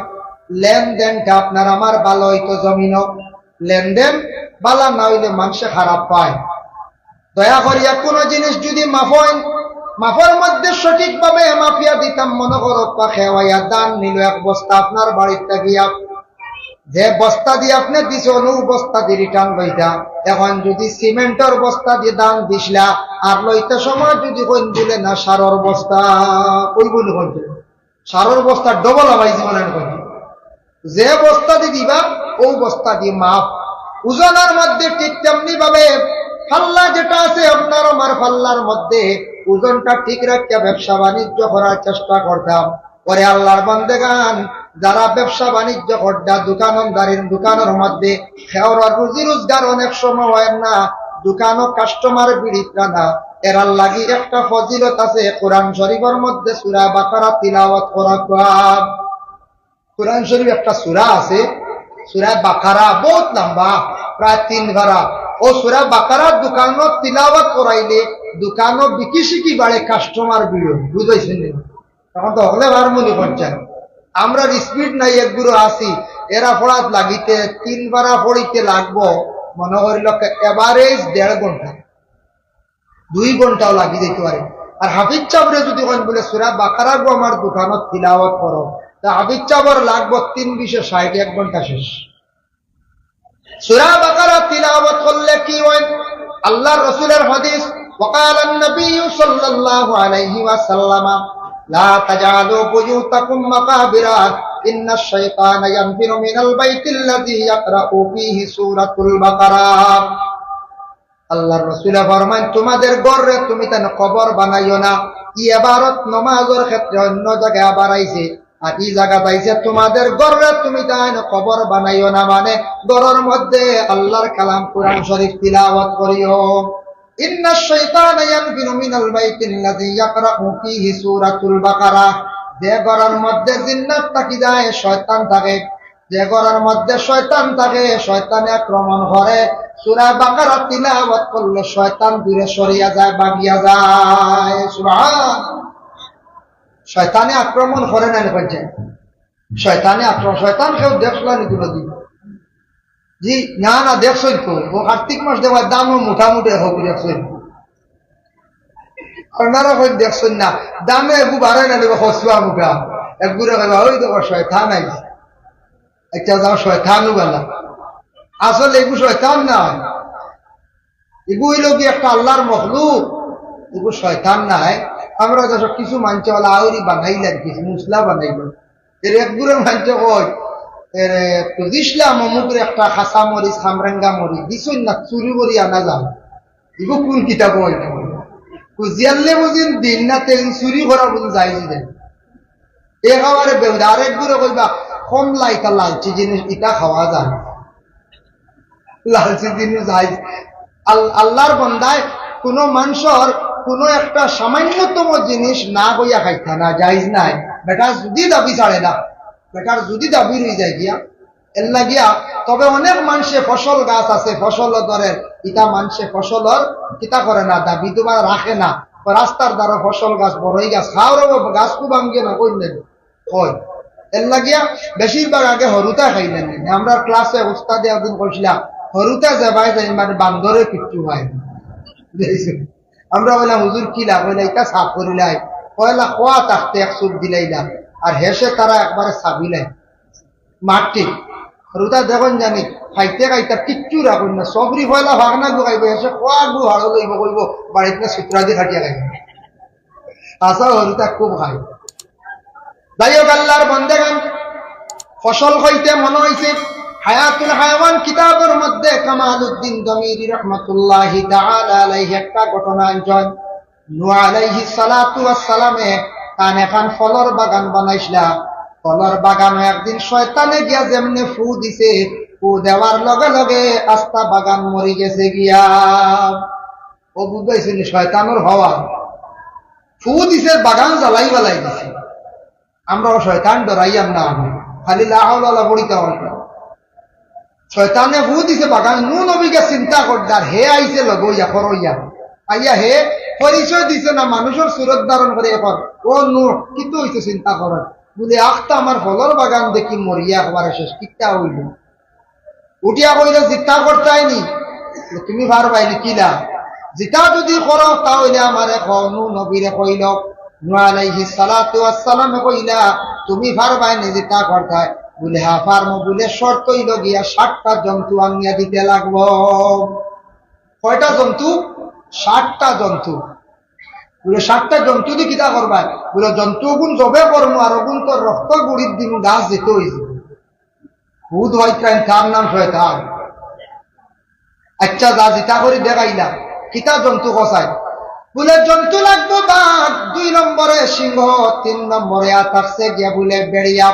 A: লেনদেনটা আপনার আমার ভালো হইতো জমিনও। লেনদেন বালা না হইলে মানুষে খারাপ পায়। দয়া করিয়া কোন জিনিস যদি মাফের মধ্যে সঠিকভাবে মাফিয়া দিতাম, মনে করো খেওয়াইয়া দান নিল এক বস্তা আপনার বাড়িতে গিয়া, যে বস্তা দিয়ে আপনি দিছ বস্তা দিয়ে রিটার্ন লইতা। এখন যদি সিমেন্টের বস্তা দিয়ে দান দিসলা আর লইতে সময় যদি কইন দিলে না সারর বস্তা, ওই বলি বলতে সারর বস্তা ডবল আবাই জীবনের কই, যে বস্তা দিয়ে দিবা ও বস্তা দিয়ে মাপ। ওজনের মধ্যে ঠিক তেমনি ভাবে ফাল্লা যেটা আছে আপনার আমার ফাল্লার মধ্যে ওজনটা ঠিক রাখিয়া ব্যবসা বাণিজ্য করার চেষ্টা করতাম। পরে আল্লাহর বান্দেগান যারা ব্যবসা বাণিজ্য করতা, দোকানদারের দোকানের মধ্যে খেওয়ার রুজি রোজগার অনেক সময় হয় না, দোকানও কাস্টমার বিড়িতরা না, এরার লাগি একটা ফজিলত আছে। কোরআন শরীফের মধ্যে সূরা বাকারা তিলাওয়াত করা। কোরআন শরীফ একটা সূরা আছে, সূরা বাকারা, বহুত লম্বা, প্রায় 3 ঘরা। ও সূরা বাকারার দোকানও তিলাওয়াত করাইলে দোকানও বিকি শিকি বাড়ে, কাস্টমার বিড়ো, বুঝাইছেন? তখন তো হলে বার মনে করছেন আমরা স্পিড নাই, একগুলো আসি এরা পড়াত লাগিতে 3 বারা পড়িতে লাগবো মনে করিল এভারেজ 1.5 ঘন্টা, 2 ঘন্টাও লাগি যেতে পারে। আর হাফিজ চাবরে যদি বলে সূরা বাকারা গো আমার দোকানত তিলাওয়াত করো, তা হাফিজ চাবর লাগবো 3-20-60, 1 ঘন্টা শেষ। সূরা বাকারা তিলাওয়াত করলে কি হয়? আল্লাহর রাসূলের হাদিস, وقال النبي صلى الله عليه وسلم لا تجعلوا بيوتكم مقابر إن الشيطان ينفر من البيت الذي يقرأ فيه سورة البقرة। আল্লাহর রাসূল ফরমান তোমাদের ঘরে তুমি তেন কবর বানাইও না। এই ইবারত নামাজের ক্ষেত্রে অন্য জায়গায় আবার আইছে, আর এই জায়গা পাইছে তোমাদের ঘরে তুমি তেন কবর বানাইও না, মানে ঘরের মধ্যে আল্লাহর কালাম কোরআন শরীফ তিলাওয়াত করিও। ইন্নাশ শাইতানা ইয়ানফিরু মিনাল বাইতিল্লাযী ইয়াকরাউ ফীহি সূরাতুল বাকারা, যে ঘরের মধ্যে জিন্নাত থাকি যায়, শয়তান থাকে, যে ঘরের মধ্যে শয়তান থাকে, শয়তানে আক্রমণ করে। সূরা বাকারা তিলাওয়াত করলে শয়তান দূরে সরিয়া যায়, ভাগিয়া যায়। সুবহান। শয়তানে আক্রমণ করে না বলছে, শয়তানে আক্রমণ, শয়তান কেউ দেখলানি তুলে দিবে জি না না, দেখছই তো ও কার্তিক মাস দেওয়ার দামও মোটামুটি হোক, দেখছই আপনারা কই দেখছেন না, দামে একটু বাড়ায় না দেবো হসবা মুখা একগুড়ে কইবা ওই দেখো শয়তান আইছে, একটা যাও শয়তানও গেলা। আসলে এগু শয়তান না, এগু হইল কি একটা আল্লাহর মখলুক, এগু শয়তান নাই। আমরা যখন কিছু মানছে বলা আউরি বানাইলেন, কিছু মুসলা বানাইলেন, এর একগুড়ে মানছে কই দিসলাম অমুকের একটা খাসা মরিচ খামরেঙ্গা মরিচ দিছই না, চুরি করি আনা যাও, এগু কোন কিতাব জিয়ালে বুঝিন দিন না তেল চুরি করা বুঝি যাই দেন এ খাওয়ারে বেউদা। আরেক গুলো কইবা কমলা এটা লালচি জিনিস এটা খাওয়া যায়, লালচি জিনিস যাই। আল্লাহর বন্দায় কোন মানুষের কোন একটা সামান্যতম জিনিস না কইয়া খাইতা না জাইজ নাই। বেটা যদি দাবি ছাড়ে না, বেটার যদি দাবি রয়ে যায় গিয়া এর লাগিয়া, তবে অনেক মানুষে ফসল গাছ আছে, ফসল ধরেন ইটা মানুষে ফসলর কিতা করে না, দাবি তোমার রাখে না। রাস্তার দ্বারা ফসল গাছ, বড়ই গাছ খাওয়ার গাছ খুব ভাঙ্গে না কই নেবে হয়, এর লাগিয়া বেশিরভাগ আগে হরুতা খাইলেন। আমরা ক্লাসে উস্তাদে একদিন কইছিলাম হরুতা যাবাই যাই মানে বান্দরে কিচ্ছু হয়। আমরা বললাম হুজুর কি লাভ হইলা, এটা সাফ করিলাই, পয়লা খোয়া থাকতে এক চুপ দিলাইলা, আর হেসে তারা একবারে সাবিলাই মাটি হরুতা দেখুন জানি খাইতে খাইতে কিচ্ছু রাখুন না, সবরি পয়লা ভাগনা গু খাইব, হেসে খোয়া গু হাড়ো লইব কইব বাড়িতে সুতরা দিয়ে খাটিয়া খাইব। আসা হরুতা খুব খাই। যাই হোক আল্লাহর বান্দাগান, ফসল খাইতে মনে হয়েছে হায়াতুল হায়াওয়ান কিতাবের মধ্যে কামালউদ্দিন দমিরি রহমাতুল্লাহি তাআলা আলাইহি একটা ঘটনা আনছেন। নূহ আলাইহিস সালাতু ওয়াস সালামে কান এখন ফলর বাগান বানাইছিলা। ফলর বাগানে একদিন শয়তানে গিয়া যেমনে ফু দিছে, ফু দেওয়ার লগে লগে আস্তা বাগান মরি গেছে গিয়া। ও বুঝাইছেন শয়তানের হওয়া, ফু দিছে বাগান জ্বালাই বালাই দিছে। আমরা শয়তান ডরাইয়াম না, খালি লা হাওলা ওয়ালা বড়িতে হয়। শয়তানে ফু দিছে বাগান, নূ নবীকে চিন্তা করদার হে আইছে লগইয়া করইয়া আইয়া হে পরিচয় দিছে না, মানুষের সুরত ধারণ করে এখন ও নূর কিন্তু হইছে চিন্তা করার বলে আখতা আমার ফলর বাগান দেখি মরিয়া একবারে শেষ কিটা হইল। উঠিয়া কইল জিতা করতাইনি, তুমি পারবাইনি কিলা, জিতা যদি করো তাহলে আমারে কনু নবীরে কইল, নূহ আলাইহিস সালাতু ওয়াস সালামে কইলা তুমি পারবাইনি জিতা করতাই, বলে হ্যাঁ পারমু, বলে শর্ত হইল গিয়া 60টা জন্তু আনিয়া দিতে লাগবো। কয়টা জন্তু? 60টা জন্তু। বলে 60টা জন্তু দিয়ে কিতা করবা? বলে জন্তু গুণ জবে করমু আর ওগুন তোর রক্ত গুড়ির দিন গাছ যেতে হয়েছে। ভূত হইতেন, তার নাম শয়তান। আচ্ছা যা জিতা করি দেখাইলা, কিতা জন্তু কষায়? বলে জন্তু লাগবো বাঘ, 2 নম্বরে সিংহ, 3 নম্বরে আতাকছে গিয়া বলে বেড়িয়া,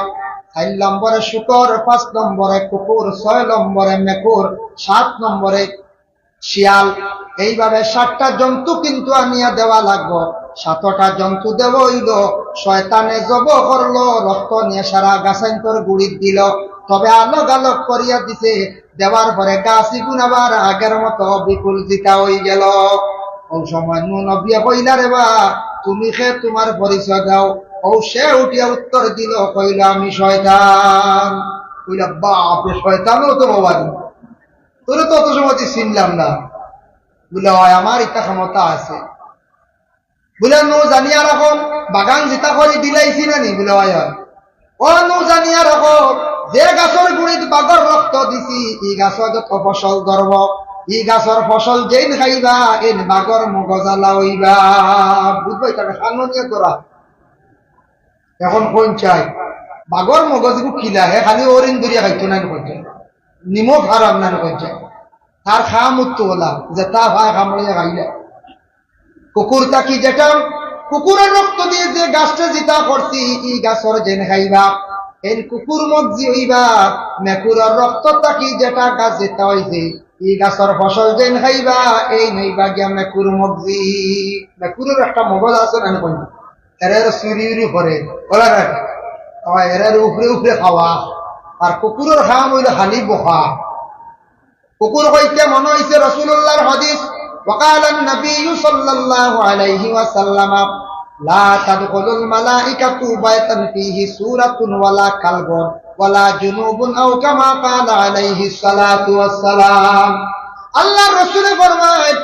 A: 4 নম্বরে শুকর, 5 নম্বরে কুকুর, 6 নম্বরে মেকুর, 7 নম্বরে শিয়াল। এইভাবে 60টা জন্তু কিন্তু আনিয়া দেওয়া লাগবো। 7টা জন্তু দেব হইল, শয়তানে জব করলো, রক্ত নিয়ে সারা গাছান্তর গুড়ির দিল, তবে আলোক আলোক করিয়া দিছে। দেওয়ার পরে গাছি গুণ আবার আগের মতো বিপুল জিতা হয়ে গেল। ও সময় নবিয়া কইলা রে বা তুমি খে তোমার পরিচয় দাও। ও সে উঠিয়া উত্তর দিল, কইল আমি শয়তান। কইলা বাপরে, শয়তানও তো বাবা, তোরে তো অত সময় চিনলাম না। বলে হয় আমার ইচ্ছা ক্ষমতা আছে। বলে নো জানিয়া রাখো বাগান জিতা করে বিলাইছি না নি? বলে হয় ও নো জানিয়া রাখো, যে গাছের গুড়িত বাগর রক্ত দিছি ই গাছর যত ফসল ধরব, ই গাছর ফসল যেন খাইবা এন বাগর মগজালা হইবা। বুঝবো এটা সামনে তোরা এখন কোন চাই বাগর মগজগু খিলা হে, খালি অরিন দরিয়া খাইতো না করছে, নিমখ হারাম না করছে, তার খা মুক্ত হলা যে তা ভাই কামড়িয়া খাইলে। কুকুর তাকি যেটা কুকুরের রক্ত দিয়ে যে গাছটা জিতা করছি ই গাছর যেন খাইবা এন কুকুর মগজি হইবা। মেকুরের রক্ত তাকি যেটা গাছ জিতা হয়েছে ই গাছর ফসল যেন খাইবা, এই নইবা গিয়া মেকুর মগজি। মেকুরের একটা মগজ আছে না কোন, এর চুরি উরি করে বলা এর উপরে উপরে খাওয়া, আর কুকুরের খাম হইলে খালি বখা। কুকুর হইতে মনে হইছে রাসূলুল্লাহর হাদিস, وقال النبي صلى الله عليه وسلم لا تدخل الملائكة بيتا فيه سورة ولا كلب ولا جنوب أو كما قال عليه الصلاة والسلام। আল্লাহর রাসূল ফরমায়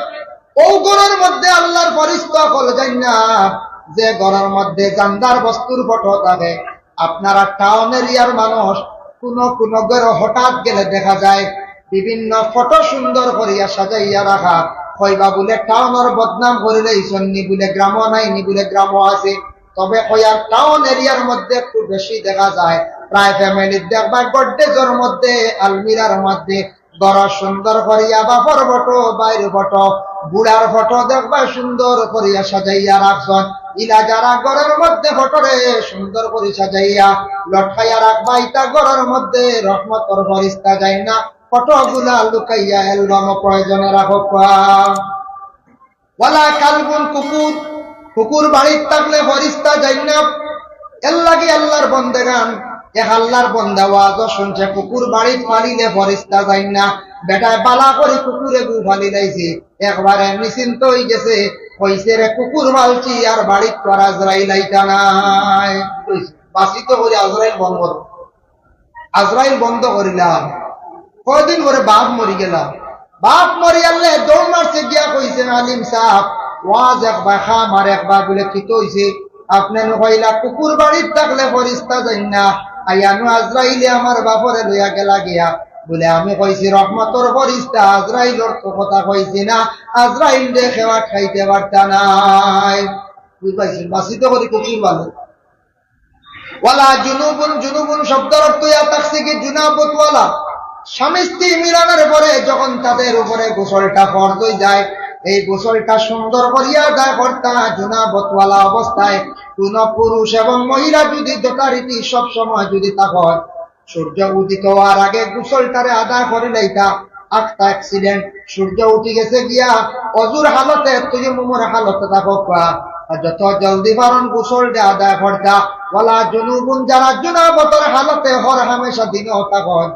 A: ও ঘরের মধ্যে আল্লাহর ফেরেশতা কল যায় না যে ঘরের মধ্যে জানদার বস্তুর ফটো থাকে। আপনারা টাউন এরিয়ার মানুষ কোন কোন ঘরে হঠাৎ গেলে দেখা যায় বিভিন্ন ফটো সুন্দর করিয়া সাজাইয়া রাখা, কইবা বলে টাউনের বদনাম করে রইছেন নি, বলে গ্রাম নাই নি, বলে গ্রাম আছে। তবে কইয়া টাউন এরিয়ার মধ্যে একটু বেশি দেখা যায়। প্রায় ফ্যামিলির দেখবা গড্ডেজের মধ্যে আলমিরার মধ্যে বড় সুন্দর করিয়া বাপর ফটো বাইর ফটো বুড়ার ফটো দেখবা সুন্দর করিয়া সাজাইয়া রাখছেন। ইলা যারা ঘরের মধ্যে ফটোরে সুন্দর করে সাজাইয়া লটকাইয়া রাখবা, ইটা ঘরের মধ্যে রহমতর ফেরেশতা যায় না, ফটোগুলা লুকাইয়া অ্যালবাম প্রয়োজনে রাখো। ওয়ালা কালবুন কুকুর, কুকুর বাড়ির থাকলে ফেরেশতা যায় না। এর লাগে আল্লাহর বন্দেগান এক আল্লাহর বন্দা ওয়াজ শুনছে কুকুর বাড়িত ফালিলে ফেরেশতা যায় না। বেটায় বালা করে কুকুরে গু ফালি লাইছে, একবারে নিশ্চিন্ত হয়ে গেছে, কইছে রে কুকুর মালছি আর বাড়িত তো আজরাইল আইতা নাই। বাসিত করে আজরাইল বন্ধ, আজরাইল বন্ধ করিলাম। কয়দিন করে বাপ মরি গেলাম, বাপ মরি আল্লে দৌড় মারছে গিয়া কইছে আলিম সাহেব ওয়াজ একবার খাম আর একবার বলে কি হইছে আপনি কইলা কুকুর বাড়ির থাকলে ফেরেশতা যাই না, আইয়ানু আজরাইলে আমার বাপরে লইয়া গেলা গিয়া। বলে আমি কইছি রহমতর ফেরেশতা, আজরাইলর তো কথা কইছি না, আজরাইল দে খেওয়া খাইতে পারতা নাই। বুঝাইছি বাসিত করে কুকুর ভালো। ওয়ালা জুনুবুন, জুনুবুন শব্দের অর্থ ইয়া তাকসি কি জুনাবত ওয়ালা, স্বামী স্ত্রী মিলনের পরে যখন তাদের উপরে গোসলটা ফরজ হয়ে যায়, এই গোসলটা সুন্দর করিয়া আদায় করতা জুনাবতওয়ালা অবস্থায়। কোন পুরুষ এবং মহিলা যদি যথারীতি সব সময় যদি তা হয়, সূর্য উদিত হওয়ার আগে গোসলটারে আদায় করে লাইতা। একটা অ্যাক্সিডেন্ট, সূর্য উঠে গেছে গিয়া অজুর হালতে তুই মুমুর হালতে থাকো, যত জলদি পারন গোসলটা আদায় করতা। ওয়ালা জুনুবুন, যারা জুনাবতের হালতে হর হামেশা দিনও থাকন,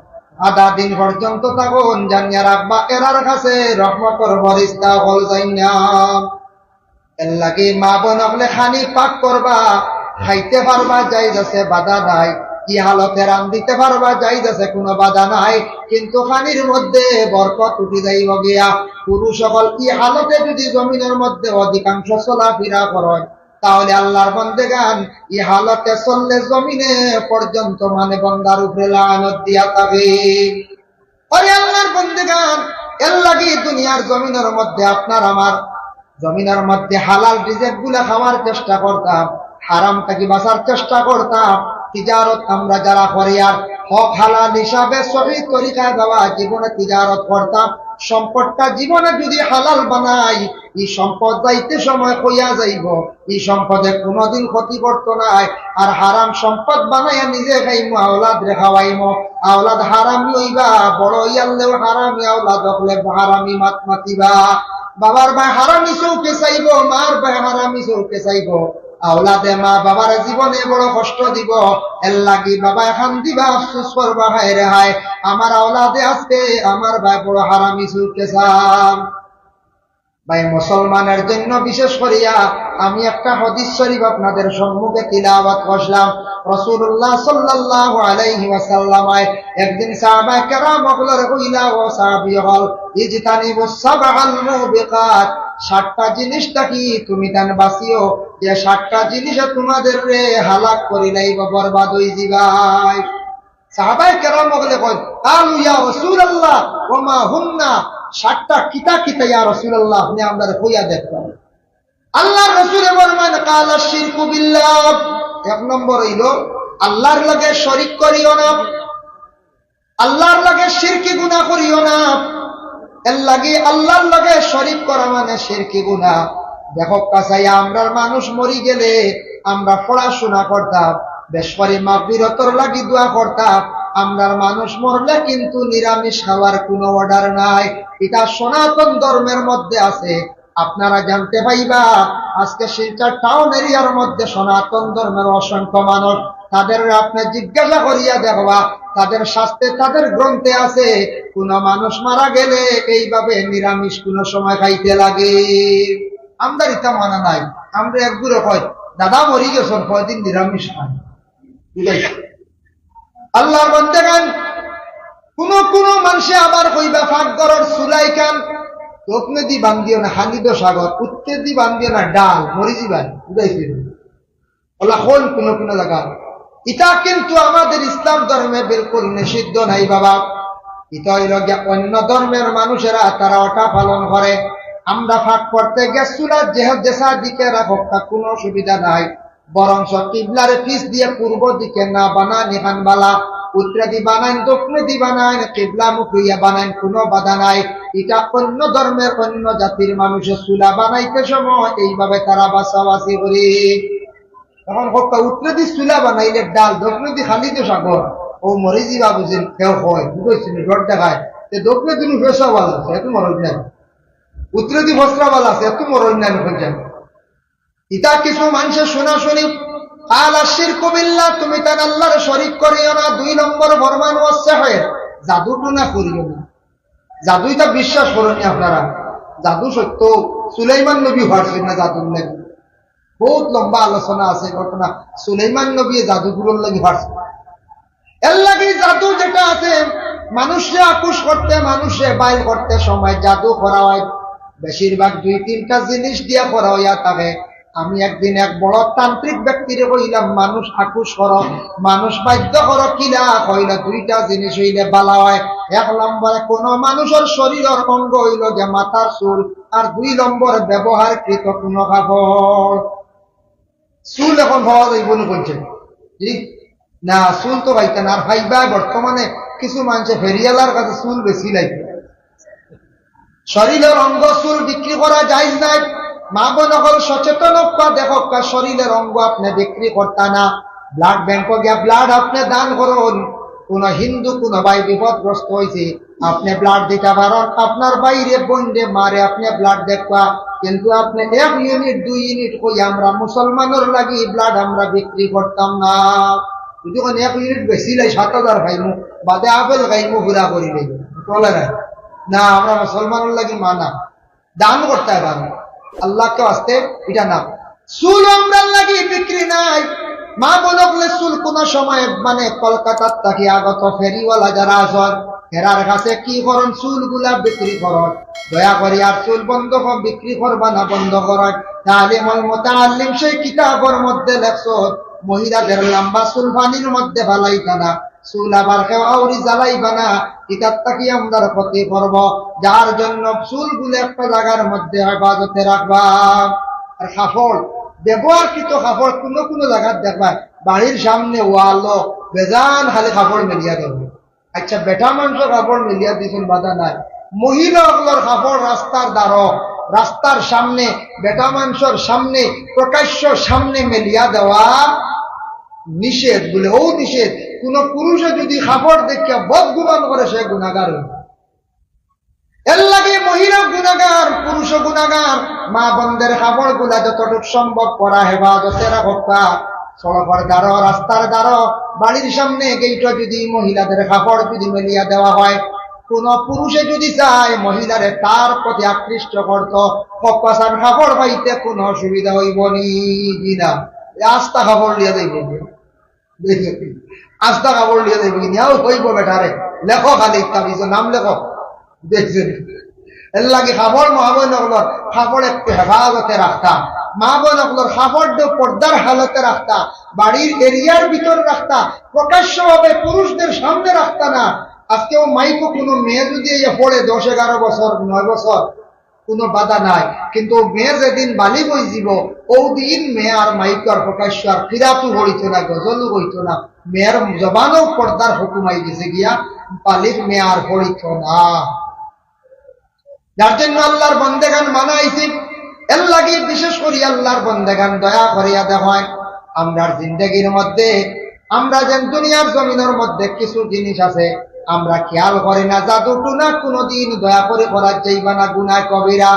A: আধা দিন পর্যন্ত থাকুন, জানিয়া রাখবা এরার কাছে রহমতর ফেরেশতা হল যাই না। এর লাগে মা বোন হলে খানি পাক করবা, খাইতে পারবা, যাই যাচ্ছে বাধা নাই। কি হালতে রান দিতে পারবা, জায়েজ আছে, কোনো বাধা নাই, কিন্তু পানির মধ্যে বরকত উঠে যাইব গিয়া। পুরুষ সকল কি হালতে যদি জমিনের মধ্যে অধিকাংশ চলাফেরা করেন, তাহলে আল্লাহর বান্দাগান এই হালতে চললে জমিনে পর্যন্ত মানে বান্দার উপরে লানত দিয়া থাকে। ওরে আল্লাহর বান্দাগান, এর লাগি দুনিয়ার জমিনের মধ্যে আপনার আমার জমিনের মধ্যে হালাল রিজিক গুলা খাওয়ার চেষ্টা করতাম, হারাম থেকে বাঁচার চেষ্টা করতাম। তিজারত আমরা যারা করি আর হক হালাল হিসাবে সহি তরিকায় বাবা জীবনে তিজারত করতাম, সম্পদটা জীবনে যদি হালাল বানাই, এই সম্পদ যাইতে সময় কইয়া যাইব, এই সম্পদে কোনোদিন ক্ষতি করতো নাই। আর হারাম সম্পদ বানাইয়া নিজে খাইমো, আওলাদ রে খাওয়াইমো, আওলাদ হারামি হইবা, বড় হইয়ালেও হারামি আওলাদ হলে হারামি মাত মাতিবা। বাবার ভাই হারামি চৌকে চাইব, মার ভাই হারামি চৌকে চাইব, আওলাদে মা বাবার জীবনে বড় কষ্ট দিব। এর লাগি বাবা এখন দিবা আফসোস করবা, হায় রে হায় আমার আওলাদে আজকে আমার ভাই বড় হারামি চৌকে চান। ভাই মুসলমানের জন্য বিশেষ করিয়া আমি একটা হাদিস শরীফ আপনাদের সম্মুখে তিলাওয়াত করলাম। রাসূলুল্লাহ সাল্লাল্লাহু আলাইহি ওয়াসাল্লাম একদিন সাহাবা কেরাম হলের কইলা, ও সাহাবী হল, ইজতানিবুস সাবআল মুবিকাত, 7টা জিনিসটা কি তুমি তান বাসিও, যে 7টা জিনিসে তোমাদের রে হালাক করি লাইব, বরবাদ হই যাবাই। সাহাবায়ে কেরাম হলে কয়, আলু ইয়া রাসূলুল্লাহ ওয়া মা হুন্না, 7টা কিতা কিতা ইয়া রাসূলুল্লাহ, আপনি আমাদের কইয়া দেখবেন। আল্লাহর রাসূল বলেন, কালা শিরকু বিল্লাহ, 1 নম্বর হইল আল্লাহর লগে শরীক করিও না, আল্লাহর লগে শিরকি গুনাহ করিও না। এর লাগে আল্লাহর লগে শরীক করা মানে শিরকি গুনাহ। দেখো কাছাই আমরা মানুষ মরি গেলে আমরা পড়াশোনা করতাম, বেশ করে মাগফিরাতের লাগি দোয়া করতাম। আমরার মানুষ মরলে কিন্তু নিরামিষ খাওয়ার কোনো অর্ডার নাই, এটা সনাতন ধর্মের মধ্যে আছে। আপনারা জানতে পাইবা আজকে শিলচর টাউন এরিয়ার মধ্যে সনাতন ধর্মের অসংখ্য মানুষ, তাদের আপনি জিজ্ঞাসা করিয়া দেখবা, তাদের শাস্ত্রে তাদের গ্রন্থে আছে কোন মানুষ মারা গেলে এইভাবে নিরামিষ কোন সময় খাইতে লাগে। আমরা এটা মানা নাই, আমরা একগুলো কয় দাদা মরি গেছেন, কয়দিন নিরামিষ খান। আল্লাহর বান্দাগান, কোন মানুষে আবার কইবা ফাঁকঘরের চুলাই খান, তোকনে দি বান্ধিও না হানিদ সাগর, উত্তে দি বান্ধিও না ডাল, মরি যাবেন বুঝাইছিল ওলা হল কোন জায়গা। এটা কিন্তু আমাদের ইসলাম ধর্মে বিলকুল নিষিদ্ধ নাই বাবা। এটা হইল অন্য ধর্মের মানুষেরা তারা ওটা পালন করে। আমরা ফাঁক করতে গ্যাস চুলার যেসার দিকে রাখো কোনো অসুবিধা নাই, বরঞ্চ কিবলার পিস দিয়ে পূর্ব দিকে না বানান এখান বালা, উত্তরে দি বানান, দক্ষিণে দি বানান, কিবলা মুখিয়া বানান, কোনো বাধা নাই। এটা অন্য ধর্মের অন্য জাতির মানুষের চুলা বানাইতে সময় এইভাবে তারা বাসাবাসি করি। তখন উত্তরে দি চুলা বানাইলে ডাল, দক্ষিণে দি খালি তো সাগর, ও মরি যাবা বুঝেন কেউ হয় বুঝেছেন, ডর দেখায়। দক্ষিণে দিন ফেসা ভালো আছে, এত মরণ নাই, উত্তরে দি ফসরা ভালো আছে, এত মরণ নাই। ইটা কিছু মানুষের শোনা শুনি, কালা শিরকু বিল্লাহ, তুমি তার আল্লাহর শরীক করিও না। 2 নম্বর ফরমান হচ্ছে জাদু টুনা করিও না। জাদুইটা বিশ্বাস করেন আপনারা, জাদু সত্য। সুলাইমান নবী হওয়ার না জাদুর লাগে বহুত লম্বা আলোচনা আছে ঘটনা। সুলাইমান নবী জাদুগুলোর লাগে হওয়ার, এর লাগে জাদু যেটা আছে মানুষে আকুশ করতে, মানুষে বাইর করতে সময় জাদু করা হয় বেশিরভাগ 2-3টা জিনিস দিয়া করা হইয়া থাকে। আমি একদিন এক বড় তান্ত্রিক ব্যক্তির কইলাম, মানুষ আকুশ করো, মানুষ বাধ্য করো, কিলা কইল 2টা জিনিস হইলে বালা হয়। 1 নম্বরে কোন মানুষের শরীরের অঙ্গ হইল যে মাথার চুল, আর 2 নম্বর ব্যবহারকৃত কোন কাপড়। চুল এখন হওয়া যাইব না বলছেন না, চুল তো পাইতেন আর ভাইবা। বর্তমানে কিছু মানুষে ফেরিয়ালার কাছে চুল বেশি লাগবে। শরীরের অঙ্গ চুল বিক্রি করা যাইজ নাই। মা বোন সকল সচেতন দেখো, শরীরের অঙ্গ আপনি বিক্রি করতা না। ব্লাড ব্যাংক গিয়া ব্লাড আপনি দান করুন। কোন হিন্দু কোন ভাই বিপদগ্রস্ত হয়েছে, আপনি ব্লাড দিতে পারেন। আপনার বাইরে বন্ডে মারে আপনি ব্লাড দেখবা, কিন্তু আপনি 1 ইউনিট 2 ইউনিট কই আমরা মুসলমানের লাগি ব্লাড আমরা বিক্রি করতাম না। যদি 1 ইউনিট বেশি লাই 7000 খাইমু, বাদে আপেল খাইমু, ঘুরা করি চলে না। আমরা মুসলমানের লাগি মানা দান করতে পারি, আল্লাহকে আসতে এটা না। চুল আমরা লাগি বিক্রি নাই। মা বোন রাসূল কোন সময় মানে কলকাতার থেকে আগত ফেরিওয়ালা যারা আছেন এরার কাছে কি করেন, চুলগুলা বিক্রি করেন। দয়া করে আর চুল বন্ধ বিক্রি করবা না, বন্ধ করেন। তালিমুল মুতাআল্লিম সেই কিতাবের মধ্যে লেখছেন মহিলাদের লম্বা চুল পানির মধ্যে ফালাইতা না, চুল আবার কেউ আউরি জ্বালাইবা না। এটার তাকি আমরা ক্ষতি করব, যার জন্য চুলগুলো একটা জায়গার মধ্যে হেফাজতে রাখবা। আর কাপড় ব্যবহারকৃত কাপড় কোনো কোনো জায়গায় দেখবা বাড়ির সামনে ওয়ালো বেজান খালি কাপড় মেলিয়া দেবে। আচ্ছা বেটা মানুষ কাপড় মেলিয়া দিয়েছেন বাধা নাই, মহিলাগুলোর কাপড় রাস্তার দ্বারা রাস্তার সামনে বেটা মানুষের সামনে প্রকাশ্য সামনে মেলিয়া দেওয়া নিষেধ বলে। ও নিষেধ, কোন পুরুষে যদি কাপড় দেখিয়া বদগুমান করে সে গুনাহগার হইবে। এর লাগে মহিলা গুনাহগার, পুরুষ গুনাহগার। মা বোনদের কাপড় গুলা যতটুকু সম্ভব করা হেফাজতে রাখবা। সড়কের দ্বারা রাস্তার দ্বারা বাড়ির সামনে গেইটা যদি মহিলাদের কাপড় যদি মেলিয়া দেওয়া হয়, কোন পুরুষে যদি চায় মহিলারে তার প্রতি আকৃষ্ট করত, কপাসান কাপড় পাইতে কোন অসুবিধা হইব না। আস্তা কাপড় লিয়া দেব, আস্তা কাপড় লিয়া দেব কিনা হইব বেটারে। লেখো খালি তাবিজ নাম লেখো, দেখছেন। এর লাগে কাপড় মা বোনগুলোর কাপড় একটু হেফাজতে রাখতাম, মা বোনগুলোর কাপড় পর্দার হালতে রাখতা, বাড়ির এরিয়ার ভিতরে রাখতা, প্রকাশ্যভাবে পুরুষদের সামনে রাখতা না। আজকেও মাইকো কোনো মেয়ে যদি পড়ে 10-11 বছর 9 বছর কোনো বাধা নাই, কিন্তু মেয়ে যেদিন বালি বইজিব ও দিন মেয়ে আর মাইক আর প্রকাশ্য আর কিরাতু হইত না, গজলও হইত না। মেয়ের জবানও পর্দার হুকুম আই গেছে গিয়া, বালির মেয়ে আর হইত না। যার জন্য আল্লাহর বন্দেগান মানাইছি। এর লাগে বিশেষ করে আল্লাহর বন্দেগান দয়া করিয়া দেখেন, আমরার জিন্দগির মধ্যে আমরা যেন দুনিয়ার জমিনের মধ্যে কিছু জিনিস আছে আমরা খেয়াল করি না। জাদু টুনা কোনদিন দয়া করে করার যাইবা না, গুনাহ কবিরা।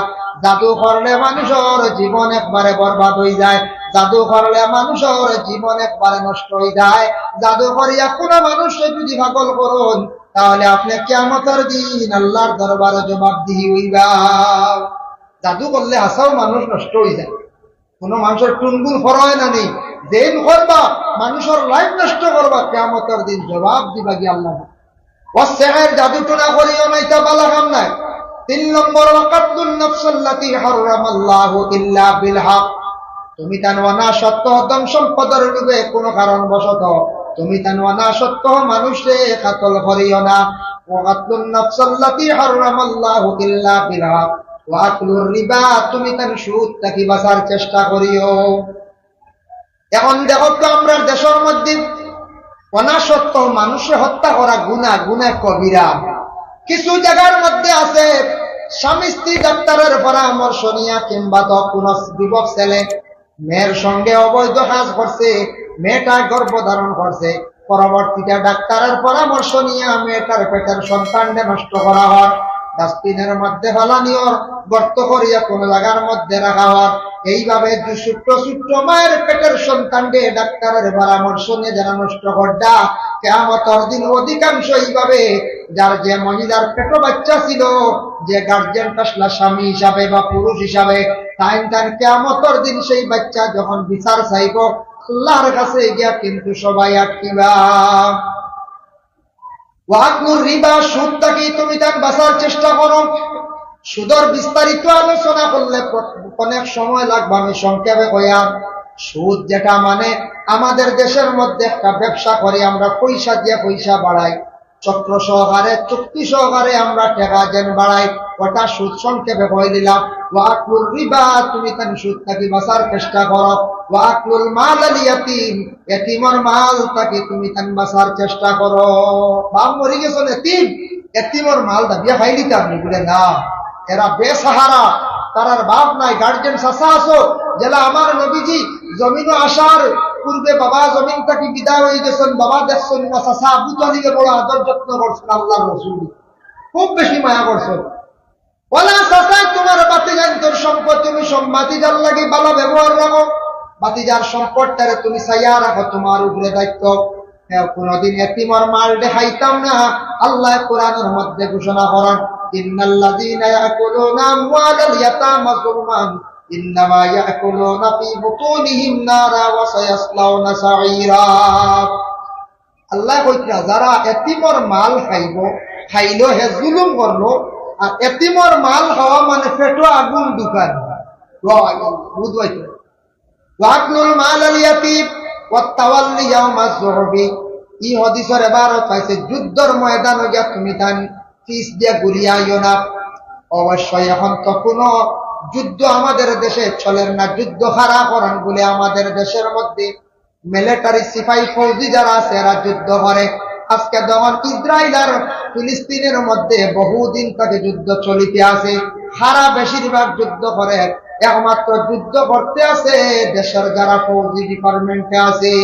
A: জাদু করলে মানুষের জীবন একবারে বরবাদ হয়ে যায়, জাদু করলে মানুষের জীবন একবারে নষ্ট হয়ে যায়। জাদু করিয়া কোন মানুষকে যদি পাগল করুন, তাহলে আপনি কিয়ামতের দিন আল্লাহর দরবারে জবাবদিহি হইবা। জাদু করলে হাসাও মানুষ নষ্ট হয়ে যায়, কোন মানুষের টুনগুল ফরয় না নেই। যেন করবা মানুষের লাইফ নষ্ট করবা, কিয়ামতের দিন জবাব দিবা গিয়ে আল্লাহ। ওয়াসির জাদু টুনা করিও না, এটা বালা কাম নাই। 3 নম্বর ওয়াকাতুন নাফসাল্লাতী হারামাল্লাহু ইল্লা বিল হক। তুমি তানওয়ানা সত্য ধন সম্পদের লোভে কোন কারণ বশত তুমি তানওয়ানা সত্য মানুষে কাতল করিও না। ওয়াকাতুন নাফসাল্লাতী হারামাল্লাহু ইল্লা বিল হক ওয়া আকলুর রিবা। তুমি তান সুদ থেকে বাঁচার চেষ্টা করিও। এখন দেখো তো আমরা দেশের মধ্যে অনাসত্য মানুষে হত্যা করা গুনাহ কবিরা। কিছু জায়গার মধ্যে আছে স্বামী স্ত্রী ডাক্তারের পরামর্শ নিয়া কিংবা তো কোন যুবক ছেলে মেয়ের সঙ্গে অবৈধ কাজ করছে, মেয়েটা গর্ভধারণ করছে, পরবর্তীতে ডাক্তারের পরামর্শ নিয়ে মেয়েটার পেটের সন্তানকে নষ্ট করা হয়, ডাস্টবিনের মধ্যে ফেলানিওর গর্ত করিয়া কোন জায়গার মধ্যে রাখা হয়। এইভাবে ছোট্ট ছোট্ট মায়ের পেটের সন্তানকে ডাক্তারের পরামর্শ নিয়ে যারা নষ্ট করডা, কিয়ামতের দিন অধিকাংশ এইভাবে যার যে মহিলার পেট বাচ্চা ছিল, যে গার্জিয়ান আসলা স্বামী হিসাবে বা পুরুষ হিসাবে, তাই কিয়ামতের দিন সেই বাচ্চা যখন বিচার চাইব আল্লাহর কাছে গিয়া কিন্তু সবাই আটকিবা। ওয়াকুর রিবা, সুদ থেকে তুমি তার বাঁচার চেষ্টা করো। সুদের বিস্তারিত আলোচনা করলে অনেক সময় লাগবে, আমি সংক্ষেপে কইয়া। সুদ যেটা মানে আমাদের দেশের মধ্যে একটা ব্যবসা করে আমরা পয়সা দিয়ে পয়সা বাড়াই, চক্র সহকারে চুক্তি সহকারে আমরা টাকা যেন বাড়াই, ওটা সুদ সংক্ষেপে কই দিলাম। ওয়াকুর রিবা, তুমি তার সুদ থেকে বাঁচার চেষ্টা করো। ওয়াকুল মাল আল ইয়াতীম, এতিমের মাল থেকে তুমি তার বাঁচার চেষ্টা করো। বাপ মরে গেছে এতিম, এতিমের মাল দাবিয়া খাইলি তা আপনি বলে না, এরা বেসাহারা, তারার বাপ নাই, গার্জেন চাচা আসো। জেলা আমার নবীজি জমিন আসার পূর্বে বাবা জমিন থেকে বিদায় হয়ে গেছেন, বাবা দেখছেন না, চাচা আবু তালিবে বড় আদর যত্ন করছেন, আল্লাহ রসুল খুব বেশি মায়া করছেন। বলা চাচা তোমার বাতিজান তোর সম্পদ, তুমি বাতিজার লাগে ভালো ব্যবহার রাখো, বাতিজার সম্পদটারে তুমি চাইয়া রাখো, তোমার উপরে দায়িত্ব। কোনদিন এতিমের মাল দেখাইতাম না। আল্লাহ কোরআনের মধ্যে ঘোষণা করেন, ইন্নাল্লাযীনা ইয়াকুলুনা আমওয়ালাল ইয়াতামা যুলমান ইন্নামা ইয়াকুলুনা ফি বুতুনিহিম নারা ওয়া সায়াসলাউনা সাঈরা। আল্লাহ কইতা যারা এতিমর মাল খাইলো হে জুলুম করলো, আর এতিমর মাল খাওয়া মানে পেটো আগুন ঢুকান। বুঝবাইছো? ওয়াকলুল মাল আল ইয়াতীম ওয়া তাওয়াল্লি ইয়াওমাজ যুহবি। ই হাদিসের ইবারত পাইছে যুদ্ধের ময়দানে গিয়া তুমি তান ফিস দিয়া ঘুরিয়া আইও না। অবশ্যই এখন তো কোনো যুদ্ধ আমাদের দেশে চলেন না, যুদ্ধ খারাপ করেন বলে আমাদের দেশের মধ্যে মিলিটারি সিপাহী ফৌজি যারা আছে এরা যুদ্ধ করে। আজকে যখন ইসরায়েল আর ফিলিস্তিনের মধ্যে বহুদিন থেকে যুদ্ধ চলিতে আছে, সারা বেশিরভাগ যুদ্ধ করে, একমাত্র যুদ্ধ করতে আছে দেশের যারা ফৌজি ডিপার্টমেন্টে আছে,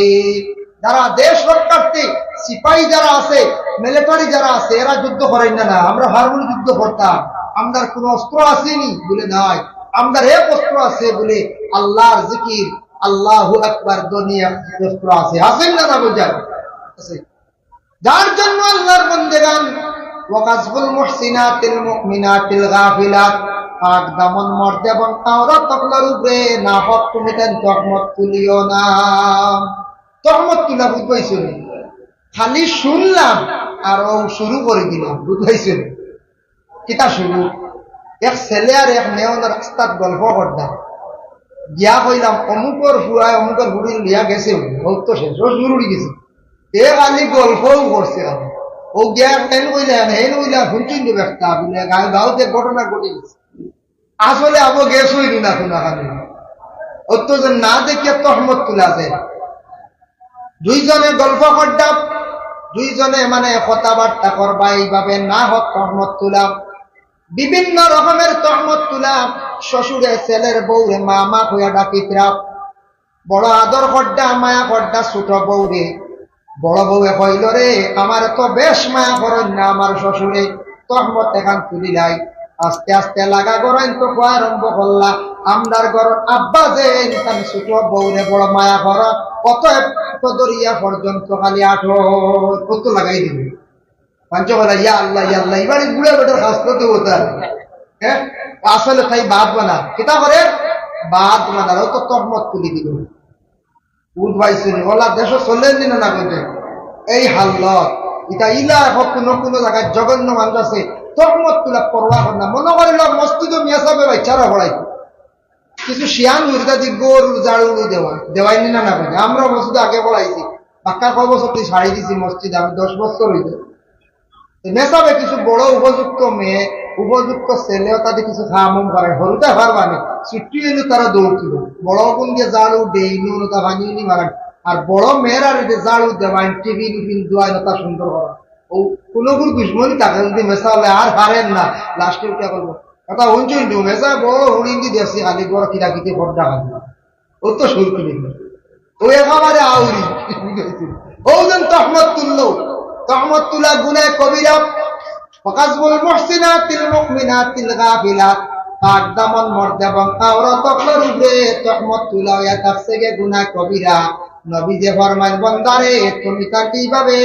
A: যারা দেশ রক্ষার্থী সিপাহী যারা আছে, মিলিটারি যারা আছে, এরা যুদ্ধ করেন না। আমরা হারমোনি যুদ্ধ করতাম, আমাদের কোন অস্ত্র আসেনি বলে নয়, আমাদের এক অস্ত্র আছে বলে আল্লাহর জিকির, আল্লাহু আকবার দুনিয়া অস্ত্র আছে, আছেন না? না বুঝার আছে, যার জন্য আল্লাহর বান্দাগান ওয়াকাসবুল মুহসিনাতিল মুমিনাতিল গাফিলাত, পাক দামন মর্দে এবং আওরাত তকলার উপরে না হক তুমি তেন তহমত তুলিও না। তহমত তুলা বুঝবাইছো? খালি শুনলাম আর ও শুরু করে দিলাম, বুঝবাইছো? কিতা শুরু? এক ছেলে আর এক মেয়ে রাস্তাত গল্প করতাম, গিয়া কইলাম অমুকর ফুয়ায় অমুকর ফুড়ি লিয়া গেছে, হোক তো শেষ জরুরি গেছে, এ খালি গল্পও করছে। ও গিয়া হেন কইলাম শুনছি একটা বলে গাঁওতে ঘটনা ঘটে গেছে, আসলে আবো গেছ হইল না কোনো খালি অত না দেখিয়া তহমত তুলা যায়। দুইজনে গল্প করতাম, দুইজনে মানে কথাবার্তা করবা, এইভাবে না হোক তহমত তুলাম, বিভিন্ন রকমের তহমত তুলাম। শ্বশুরে ছেলের বউরে মা হইয়া ডাকিতরা, বড় আদর করডা মায়া করডা ছোট বউরে। বড় বউয়ে কইল রে আমার তো বেশ মায়া করেন না আমার শ্বশুরে, তহমত এখান তুলিলাই। আস্তে আস্তে লাগা করেন তো কোয়া আরম্ভ করলা, আমরার ঘর আব্বা যে ছোট বউরে বড় মায়া কর, কত দরিয়া পর্যন্ত খালি আঠো কত লাগাই দিবে পঞ্চবেলা ইয়া আল্লাহ ইয়া আল্লাহ। এবার বুড়ে বেটার হাসতে হতো আর হ্যাঁ, আসলে তাই বাদ বানা কিতা করে বাদ বানার ও তো তহমত তুলি দিল। বুঝবাইছেন? ওলা দেশ চললেন দিন না বলতে এই হাল্লত এটা ইলা হোক কোনো কোনো জায়গায় জঘন্য মানুষ আছে তহমত তুলা পরোয়া কর না, মনে করিল মস্তিদ মিয়া সাহেব বাচ্চারা পড়াইতো কিছু শিয়ান উর্দা দি গরু জাড়ু দেওয়াই না না বলছে। আমরা মসজিদে আগে পড়াইছি, বাক্কা কয় বছর তুই ছাড়ি দিছি মসজিদ, আমি 10 বছর হইতে মেসাবে কিছু বড় উপযুক্ত মেয়ে উপযুক্ত ছেলেও তাদের কিছু খামুম করে হলুদা ভারবানি ছুটি এলো তারা দৌড়ছিল, বড় কোন দিয়ে জাড়ু দেইনি তা ভাঙিনি মারান, আর বড় মেয়েরা জাড়ু দেওয়ান টিভি টিফিন দোয়াই তা সুন্দর করা। ও কোনো কোনো দুশ্মনী তাকে যদি মেসা হলে আর হারেন না, লাস্টে উঠে করবো কথা হইচই মেসা বড় হুড়িন্দি দেশি আলি বড় কিরাকিতে ভরটা খালি ও তো শুরু করে ও একেবারে আউরি। ও যেন তহমত তুললো, তহমত তুলা গুনাহ কবিরা। ওয়াকাসবুল মুহসিনাতিল মুমিনাতিল গাফিলাত, পাক দামন মর্দে এবং আওরাত তকলার উপরে তহমত তুলা ইয়া তাফসিরে গুনাহ কবিরা। নবী যে ফরমান বান্দারে তুমি তার কিভাবে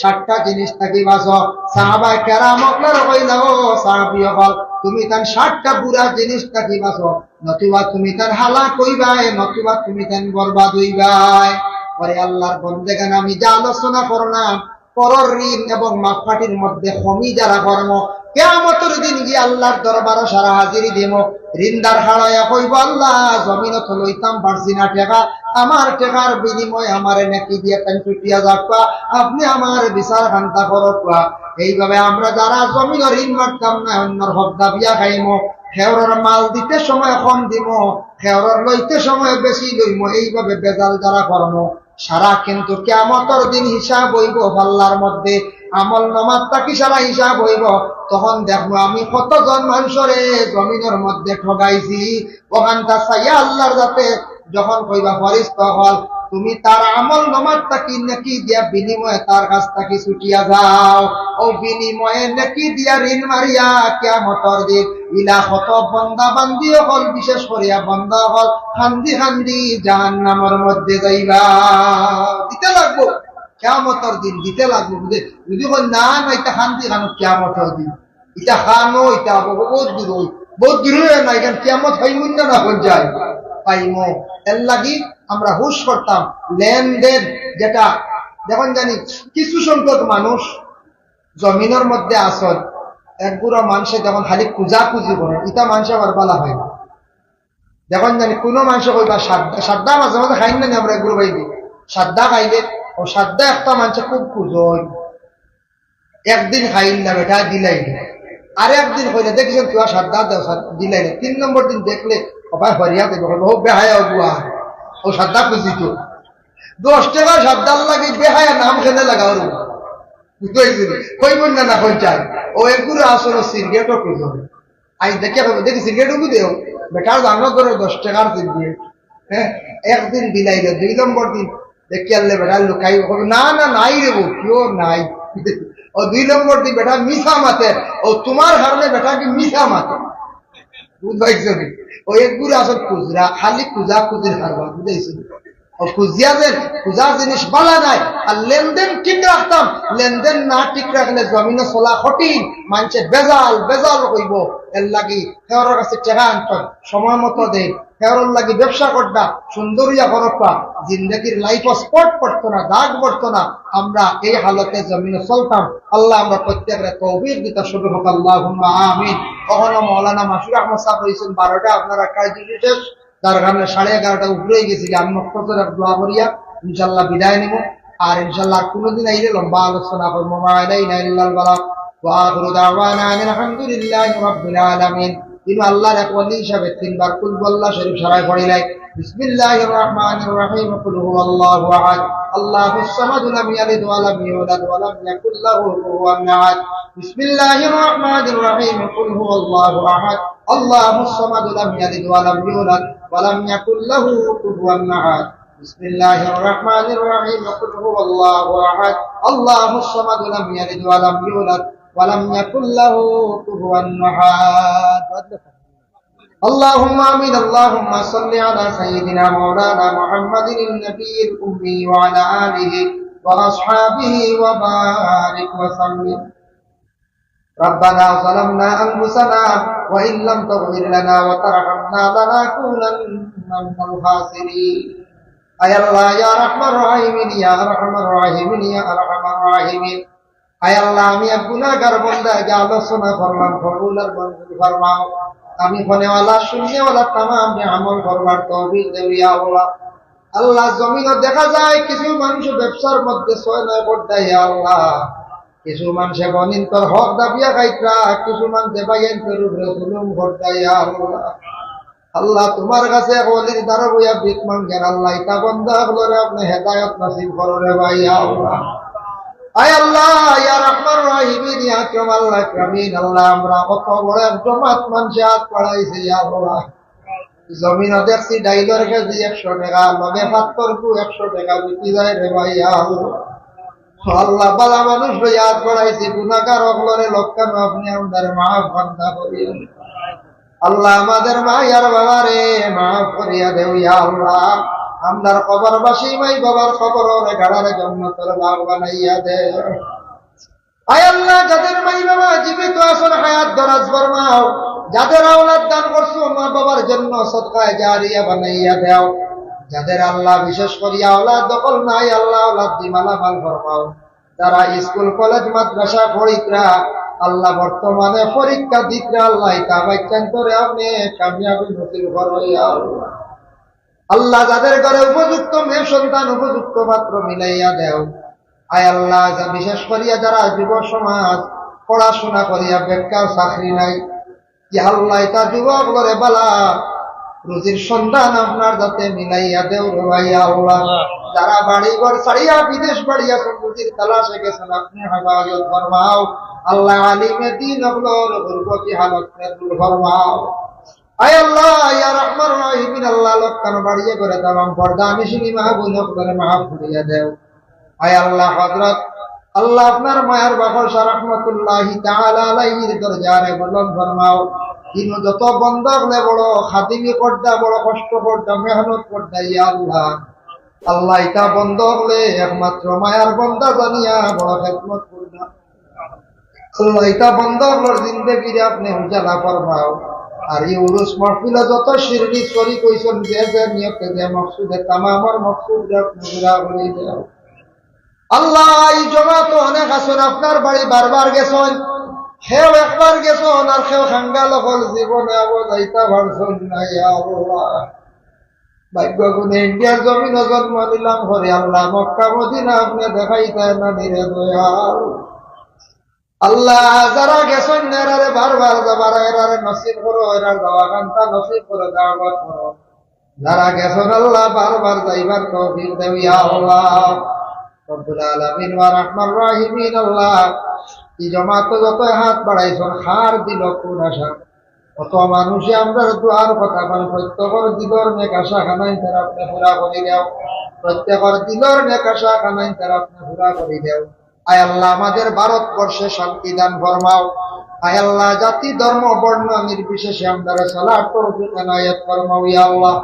A: 7টা জিনিস থাকি বাঁচো। সাহাবায়ে কেরাম আপনারা কইলা ও সাহাবী হল তুমি তার 7টা বুড়া জিনিস থাকি বাঁচো, নতুবা তুমি তার হালাক হইবাই, নতুবা তুমি তার বরবাদ হইবাই। পরে আল্লাহর বন্দেগান আমি যা আলোচনা করলাম পরর ঋণ এবং মাফাটির মধ্যে খমি যারা কর্ম কিয়ামতের দিন গিয়ে আল্লাহর দরবারে সারা হাজিরি দেব। ঋণদার হারায়া কইব আল্লাহ জমিনত লইতাম পারছি না টাকা, আমার টাকার বিনিময়ে আমার নাকি দিয়ে কান্টুটিয়া যাবা, আপনি আমার বিচার খান্তা করবা। এইভাবে আমরা যারা জমিন ঋণ মারতাম না অন্যর হক দাবিয়া খাইম, খেওরের মাল দিতে সময় কম দিব, খেওরের লইতে সময় বেশি লইম, এইভাবে বেজাল যারা কর্ম সারা কিন্তু কিয়ামতের দিন হিসাব হইব আল্লাহর মধ্যে। আমল নামাজটা কি সারা হিসাব হইব, তখন দেখবো আমি কতজন মানুষরে জমিনের মধ্যে ঠগাইছি। ওখানটা চাইয়া আল্লাহর যাতে যখন কইবা ফরিস্তা হল তুমি তার আমল নামাজটা কি নাকি দিয়া বিনিময়ে তার কাছ থেকে ছুটিয়া যাও, ও বিনিময়ে নাকি দিয়া ঋণ মারিয়া কিয়ামতের দিন ইলা কত বান্দা বান্দি হল, বিশেষ করিয়া বান্দা হল খান্দি খান্দি জাহান্নামের মধ্যে যাইবা। দিতে লাগবো কিয়ামতের দিন, দিতে লাগবো। যদি বল না না এটা খান্দি খানো কিয়ামতের দিন, এটা খানো এটা বহুত দূর বহুত দূরে না, এখানে কিয়ামত হইমুন না হয়ে যায় পাইমো। এর লাগি আমরা হুশ করতাম লেনদেন যেটা। যখন জানি কিছু সংখ্যক মানুষ জমিনের মধ্যে আসন, একগুড়ো মানুষে যখন খালি খুঁজি করে, ইটা মানুষ আবার বলা হয় না। যখন জানি কোনো মানুষ কইবা সাদ্দা মাঝে মাঝে খাইন না, আমরা একগুলো বাইদি সাদ্দা খাইলে ও সাদ্দা একটা মানুষে খুব খুঁজোয়, একদিন খাইল না বেটা দিলাই না, আর একদিন কইলে দেখছেন তুই সাদ্দা দেও দিলাই না, 3 নম্বর দিন দেখলে সবাই হরিয়া দেবে বেহায়া বুয়া ও সাদ্দা খুঁজি তো 10 টাকা সাদ্দার লাগে বেহায়া নাম খেলে লাগাও বুঝতে কইবেন না না কই চাই ও একগুলো আসলে সিগারেটও খুঁজো আই দেখে দেখি সিগারেটও দেও বেটার জানো করে 10 টাকার সিগারেট। হ্যাঁ, একদিন দিলাইলে 2 নম্বর দিন দেখি আনলে বেটার লুকাই না না নাই রেবো কেউ নাই ও 2 নম্বর দিন বেটা মিশা মাতে ও তোমার কারণে বেটা কি মিশা মাতে বুঝাইছো ও একগুলো আসল খুচরা খালি খুঁজির কারবার বুঝাইছো ও খুঁজার জিনিস বালা নাই। আর লেনদেন ঠিক রাখতাম, লেনদেন না ঠিক রাখলে জমিনে চলা কঠিন, মানুষের বেজাল হইব। এর লাগি হেওয়ার কাছে টেকা আনতাম, সময় মতো দেয় হেওয়ার লাগি ব্যবসা করবা, সুন্দরিয়া করবা, জিন্দগির লাইফ স্পট পড়তো না, দাগ পড়তো না। আমরা এই হালতে জমিনে চলতাম। আল্লাহ আমরা প্রত্যেকের তৌফিক দিতে শুরু হোক, আল্লাহুম্মা আমিন। কখনো মৌলানা মাসুর আহমদ সাহেব রয়েছেন 12টা, আপনারা কাজ শেষ, তার কারণে 11:30 উপরে গেছি। আমি মক্তসর দোয়া করিয়া ইনশাল্লাহ বিদায় নিব। আর ইনশাল্লাহ কোনদিন আইলে লম্বা আলোচনা করবো। কিন্তু আল্লাহর এক ওয়ালি হিসাবে 3 বার কুল আল্লাহ শরীফ সারাই পড়িলাই। বিসমিল্লাহির রহমানির রহিম, কুল হুয়াল্লাহু আহাদ, আল্লাহুস সামাদ, লাম ইয়ালিদ ওয়া লাম ইউলাদ ওয়া লাম ইয়াকুল লাহু কুফুওয়ান আহাদ। বিসমিল্লাহির রহমানির রহিম, কুল হুয়াল্লাহু আহাদ, আল্লাহুস সামাদ, লাম ইয়ালিদ ওয়া লাম ইউলাদ ওয়া লাম ইয়াকুল লাহু কুফুওয়ান আহাদ। বিসমিল্লাহির রহমানির রহিম, কুল হুয়াল্লাহু আহাদ, আল্লাহুস সামাদ, লাম ইয়ালিদ ওয়া লাম ইউলাদ ওয়া লাম ইয়াকুল লাহু কুফুওয়ান আহাদ। اللهم آمين. اللهم صل على سيدنا مولانا محمد النبي الأمي وعلى آله وأصحابه وبارك وسلم. ربنا ظلمنا أنفسنا وإن لم تغفر لنا وترحمنا لنكونن من الخاسرين. أي الله يا أرحم الراحمين يا أرحم الراحمين يا أرحم الراحمين. أي الله আমি গুনাহগার বান্দা যা আলোচনা করলাম কবুলের মঞ্জুর ফরমাও। আমি ফনেওয়ালা শুননেওয়ালা তামাম আমল করবার তৌফিক দেও ইয়া আল্লাহ। আল্লাহ জমিনে দেখা যায় কিছু মানুষ ব্যবসার মধ্যে 6-9 পড়তা ইয়া আল্লাহ, কিছু মানুষে গণিন্তর হক দাবিয়া খাইতরা, কিছু মানুষে বাইয়ের উপরে জুলুম করতা ইয়া আল্লাহ। আল্লাহ তোমার কাছে ওলির দ্বারা বইয়া ভিক মাঙ্গেন আল্লাহ, ইতা বান্দা গুলোরে আপনি হেদায়েত নসিব করো রে ভাই ইয়া আল্লাহ। আয় আল্লাহ ইয়া রাহমান রাহিমিন ইয়া কামাল আকরামিন। আল্লাহ আমরা কত বড় জমাত মানুষ হাত পড়াইছে ইয়া আল্লাহ। জমিনে দেখছি ডাইলর কেজি 100 টাকা, লগে 100 টাকা বিক্রি যায় রে ভাই ইয়া আল্লাহ। আল্লাহ বালা মানুষ হাত পড়াইছে, গুনাহগার হকলরে লক্ষণ আপনি আমাদের মাফ বান্দা করিয়েন আল্লাহ। আমাদের মা আর বাবা রে মাফ করিয়া দেও ইয়া আল্লাহ। আমরার কবরবাসী মাই বাবার কবরে গাড়ারে জান্নাতের বাগ বানাইয়া দে। আয় আল্লাহ যাদের মাই বাবা জীবিত আছেন হায়াত দরাজ ফরমাও, যাদের আওলাদ দান করছো মা বাবার জন্য সদকায়ে জারিয়া বানাইয়া দাও। যাদের আল্লাহ বিশেষ করিয়া আওলাদ দখল নাই আল্লাহ আওলাদ দি মালামাল ফরমাও। যারা স্কুল কলেজ মাদ্রাসা পড়িতরা আল্লাহ বর্তমানে পরীক্ষা দিতরা আল্লাহ তা বাচ্চান করে আপনি কামিয়াবি নসিব করো ইয়া আল্লাহ। আল্লাহ যাদের ঘরে উপযুক্ত মেয়ে সন্তান উপযুক্ত পাত্র মিলাইয়া দেও। আয় আল্লাহ বিশেষ করিয়া যারা যুব সমাজ পড়াশোনা করিয়া বেকার চাকরি নাই, ইয়া আল্লাহ তা যুবক করে বালা রুজির সন্ধান আপনার যাতে মিলাইয়া দেও রে ভাই আল্লাহ। যারা বাড়ি ঘর ছাড়িয়া বিদেশ বাড়িয়া রুজির তালাশে গেছেন আপনি হেফাজত ফরমাও আল্লাহ। আলিমে দ্বীন হলোর গুরবতি হালত দূর ফরমাও। আয় আল্লাহ ইয়া রাহমান রাহিমিন। আল্লাহ লক্ষণ বাড়িয়ে করে তামাম পর্দা আমি শুনি মাহবুব করে মাফ করিয়া দেও। আয় আল্লাহ হযরত আল্লাহ আপনার মায়ের বাবার রাহমাতুল্লাহি তাআলা আলাইহির দরজারে বলন ফরমাও। তিনি যত বন্দা হলে বড় খাদিমি করদা, বড় কষ্ট করদা, মেহনত করদা ইয়া আল্লাহ। আল্লাহ ইতা বন্ধ হলে একমাত্র মায়ের বন্দা জানিয়া বড় খেদমত করদা। আল্লাহ ইতা বন্ধ হলোর জিন্দেগিরে আপনি উজালা ফরমাও। আর এই উরুস মাহফিলে যত শিরনি শরীক হইছেন যে যে নিয়তে যে মকসুদে তামামর মকসুদ পুরা করে দাও আল্লাহ। এই জমাত অনেক আছেন আপনার বাড়ি বারবার গেছেন, সেও একবার গেছেন আর সেও খাঙ্গাল হল জীবনে আবো যাইতা পারছেন নাই। আল্লাহ ভাগ্য গুণে ইন্ডিয়ার জমিন জন্ম নিলাম করে আল্লাহ মক্কা মদিনা আপনি দেখাইতেন না নিরে দয়াল। আল্লাহ যারা গেছেন এরারে বারবার যাবার এরারে নসিব করো, এরার যাওয়া কান্তা নসিব করো, দাওয়াত করো। যারা গেছেন আল্লাহ বারবার যাইবার তৌফিক দেও ইয়া আল্লাহ রব্বুল আলামিন ওয়া রাহমান রাহিমিন। আল্লাহ এই জমাত যত হাত বাড়াইছেন হার দিল কোন আশা, কত মানুষে আমরা দুয়ার কথা বল, প্রত্যেকর দিলর নেক আশা খানাই তারা আপনি পুরা করে দেও, প্রত্যেকর দিলর নেক আশা খানাই তারা আপনি পুরা করে দেও। আয় আল্লাহ আমাদের ভারতবর্ষে শান্তি দান ফরমাও। আয় আল্লাহ জাতি ধর্ম বর্ণ নির্বিশেষে আমরা সালাত তৌফিক এনায়েত ফরমাও ইয়া আল্লাহ।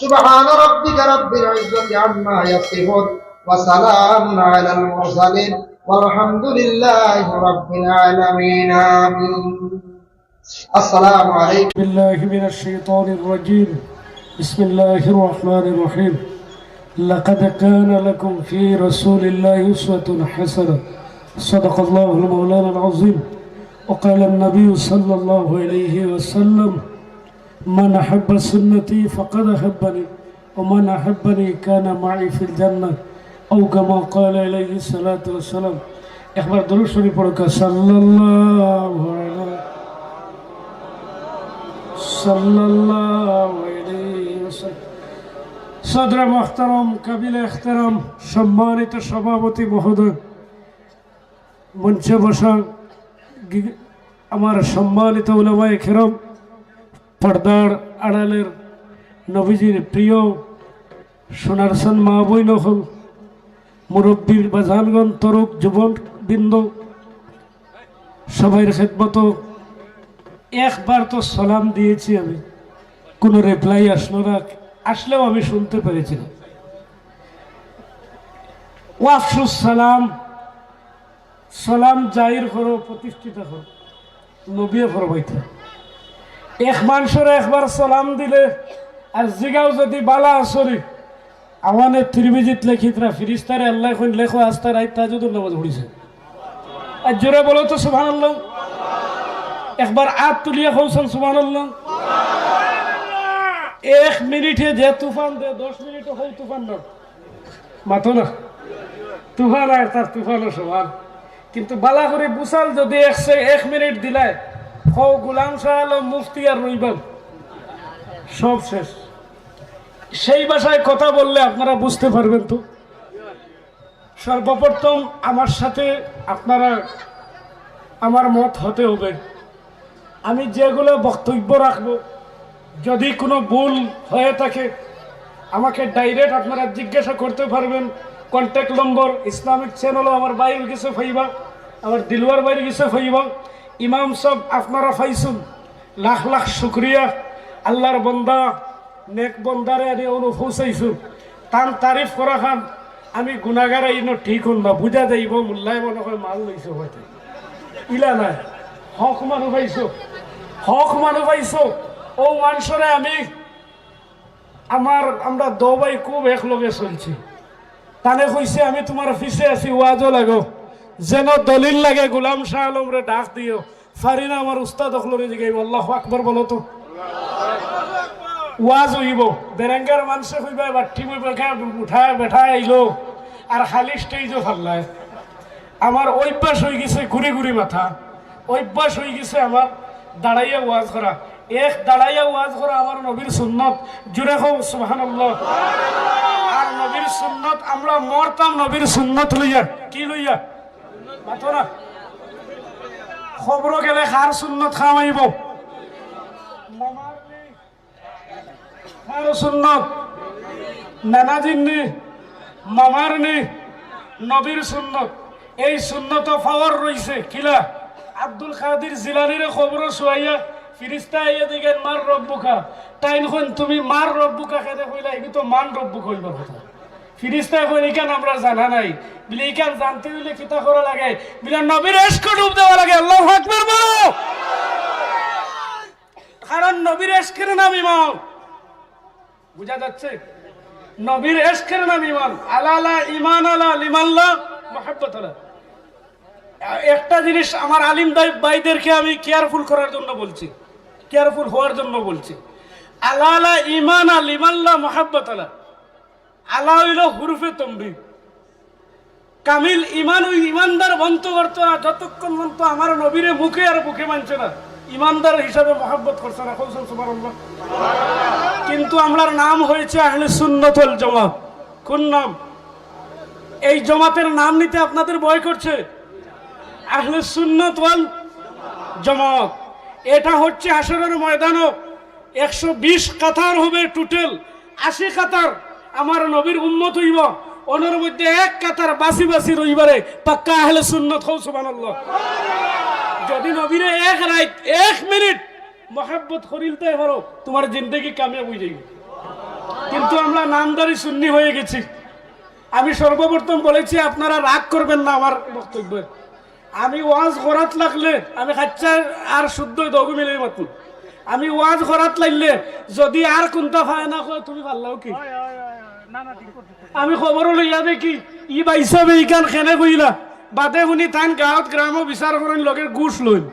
A: সুবহান রাব্বিকা রাব্বিল ইজ্জাতি আম্মা ইয়াসিফুন ওয়া সালামুন আলাল মুরসালিন ওয়ালহামদুলিল্লাহি রাব্বিল আলামিন। আমিন। السلام عليكم.
B: بالله من الشيطان الرجيم. بسم الله الرحمن الرحيم. لقد كان لكم في رسول الله أسوة حسنة. صدق الله المولانا العظيم. وقال النبي صلى الله عليه وسلم: من أحب سنتي فقد أحبني ومن أحبني كان معي في الجنة، أو كما قال عليه الصلاة والسلام. إخبار درود شريف পড়ো সাল্লাল্লাহু আলাইহি সাল্লাল্লাহু আলাইহি ওয়াসাল্লাম। সদর মুহতারাম, কাবিলে ইহতারাম, সম্মানিত সভাপতি মহোদয়, মঞ্চে বসা আমার সম্মানিত উলামায়ে কেরাম, পর্দার আড়ালের নবীজির প্রিয় সোনারসান মা বোন হল, মুরব্বীর বাজানগণ, তরুক যুবক বৃন্দ, সবাইয়ের খেদমত একবার তো সালাম দিয়েছি আমি, কোনো রিপ্লাই আসলো না, আসলেও আমি শুনতে পেরেছিলাম। ওয়াফসুস সালাম, সালাম জাহির করো, প্রতিষ্ঠিত করো, নবিয়ে ফরমাইতে। এক মানুষের একবার সালাম দিলে আর জিগাও যদি বালা আসরি আমাদের ত্রিবিজিত লেখিতরা ফিরিস্তারে আল্লাহ এখন লেখো আস্তা রাইত তাজুদুর নামাজ পড়িছে। আর জোরে বলো তো সুবহানাল্লাহ। একবার আত তুলিয়া কৌশল সুবহানাল্লাহ। 1 মিনিটে যে তুফান দে 10 মিনিটে হই তুফান না মাতো না, তুফান আর তার তুফানও সমান। কিন্তু বালা করে বুসাল যদি 1 মিনিট দিলায় হও গোলাম শাহ আলম মুফতি আর রইবান সব শেষ। সেই ভাষায় কথা বললে আপনারা বুঝতে পারবেন। তো সর্বপ্রথম আমার সাথে আপনারা আমার মত হতে হবে। আমি যেগুলো বক্তব্য রাখবো যদি কোনো ভুল হয়ে থাকে আমাকে ডাইরেক্ট আপনারা জিজ্ঞাসা করতে পারবেন। কন্ট্যাক্ট নম্বর ইসলামিক চ্যানেলও আমার বাইরে গেছে ফাইবা, আমার দিলওয়ার বাইরে গেছে ফাইবা। ইমাম সব আপনারা ফাইছুন, লাখ লাখ শুক্রিয়া। আল্লাহর বন্দা নেক বন্দারে আমি অনুভূসাইছুন, তার তারিফ করা খান আমি গুণাগারে ইনো ঠিক হন না, বুঝা যাইব মোল্লাই মনে হয় মাল লইছো হয়তো ইলা নাই। হক মানুষ পাইছো, হক মানুষ পাইছো। ও মানুষরে আমি আমরা দবাই খুব একলগে চলছি। তানে কইছে আমি তোমার পিছে আছি, ওয়াজও লাগো, যেন দলিল লাগে গোলাম শাহ আলমরে ডাক দিও। ফারি না আমার উস্তাদ অখলরে জিগাইব আল্লাহু আকবার বলো তো। ওয়াজ হইব বেরেঙ্গার মানুষে কইবা বাঠি উঠায় বেঠায় আইলো আর খালি স্টেজও ফাল্লায়। আমার অভ্যাস হয়ে গেছে ঘুরি ঘুরি মাথা, অভ্যাস হয়ে গেছে আমার দাঁড়াইয়া ওয়াজ করা। এক দাঁড়াইয়া ওয়াজ করা আমার নবীর সুন্নত। জুড়ে হোক সুবহানাল্লাহ। আর নবীর সুন্নত আমরা মরতাম নবীর সুন্নত লইয়া। কি লইয়া মাতো না? খবর গেলে খার সুন্নত খাওয়াইব, খার সুন্নত নানাজির নি, মামার নি, নবীর সুন্নত। এই সুন্নত পাওয়ার রয়েছে কিলা আব্দুল কাদির জিলানির খবর শুয়াইয়া ফিরিস্তা আইয়া দিগেন মার রব্বুকা। তাই নখন তুমি মার রব্বুকা খেতে কইলা, এগুলো তো মান রব্বু কইবার কথা। ফিরিস্তা কই ইকান আমরা জানা নাই বলে, ইকান জানতে হইলে কিতা করা লাগে বলে নবীর ইশক ডুব দেওয়া লাগে। আল্লাহু আকবার বলো। কারণ নবীর এশকের নাম ইমান। বুঝা যাচ্ছে? নবীর এশকের নাম ইমান। আলা ইমান আলা লিমাল্লাহ মুহাব্বত আলা। একটা জিনিস আমার আলিম ভাইদেরকে আমি কেয়ারফুল করার জন্য বলছি, কেয়ারফুল হওয়ার জন্য বলছি। আলা ইমান আলা লিমাল্লাহ মুহাব্বত আলা। আলা হইল হুরফে তমরি। কামিল ইমান ওই ইমানদার বন্ত করতো না যতক্ষণ পর্যন্ত আমার নবীরে মুখে আর মুখে মানছে না, ইমানদার হিসাবে মহব্বত করছে না। সুবহানাল্লাহ। কিন্তু আমরার নাম হয়েছে আহলে সুন্নাত ওয়াল জামাত। কোন নাম? এই জামাতের নাম নিতে আপনাদের ভয় করছে? আহলে সুন্নাত ওয়াল জামাত। এটা হচ্ছে হাশরের ময়দানও 120 কাতার হবে, টোটাল 80 কাতার আমার নবীর উম্মত হইব, ওনার মধ্যে এক কাতার বাসি বাসি রইবারে পাক্কা আহলে সুন্নাত। সুবহানাল্লাহ। যদি নবীরে এক রাত 1 মিনিট মহব্বত করিলতে পারো, তোমার জিন্দেগি কামিয়াব হয়ে যাবে। কিন্তু আমরা নামদারি সুন্নি হয়ে গেছি। আমি সর্বপ্রথম বলেছি, আপনারা রাগ করবেন না আমার বক্তব্য। আমি ওয়াজ করাত লাগলে আমি খাচ্চা আর শুদ্ধ দগু মিলে মাত্র। আমি ওয়াজ করাত লাগলে যদি আর কোনটা পায় না কয় তুমি পারলাও কি, আমি খবর লইয়া দেখি ই বাইসাবে ইকান খেনে কইলা বাদে শুনি তান গাঁৱত গ্রামও বিচার করেন লগে ঘুষ লইন।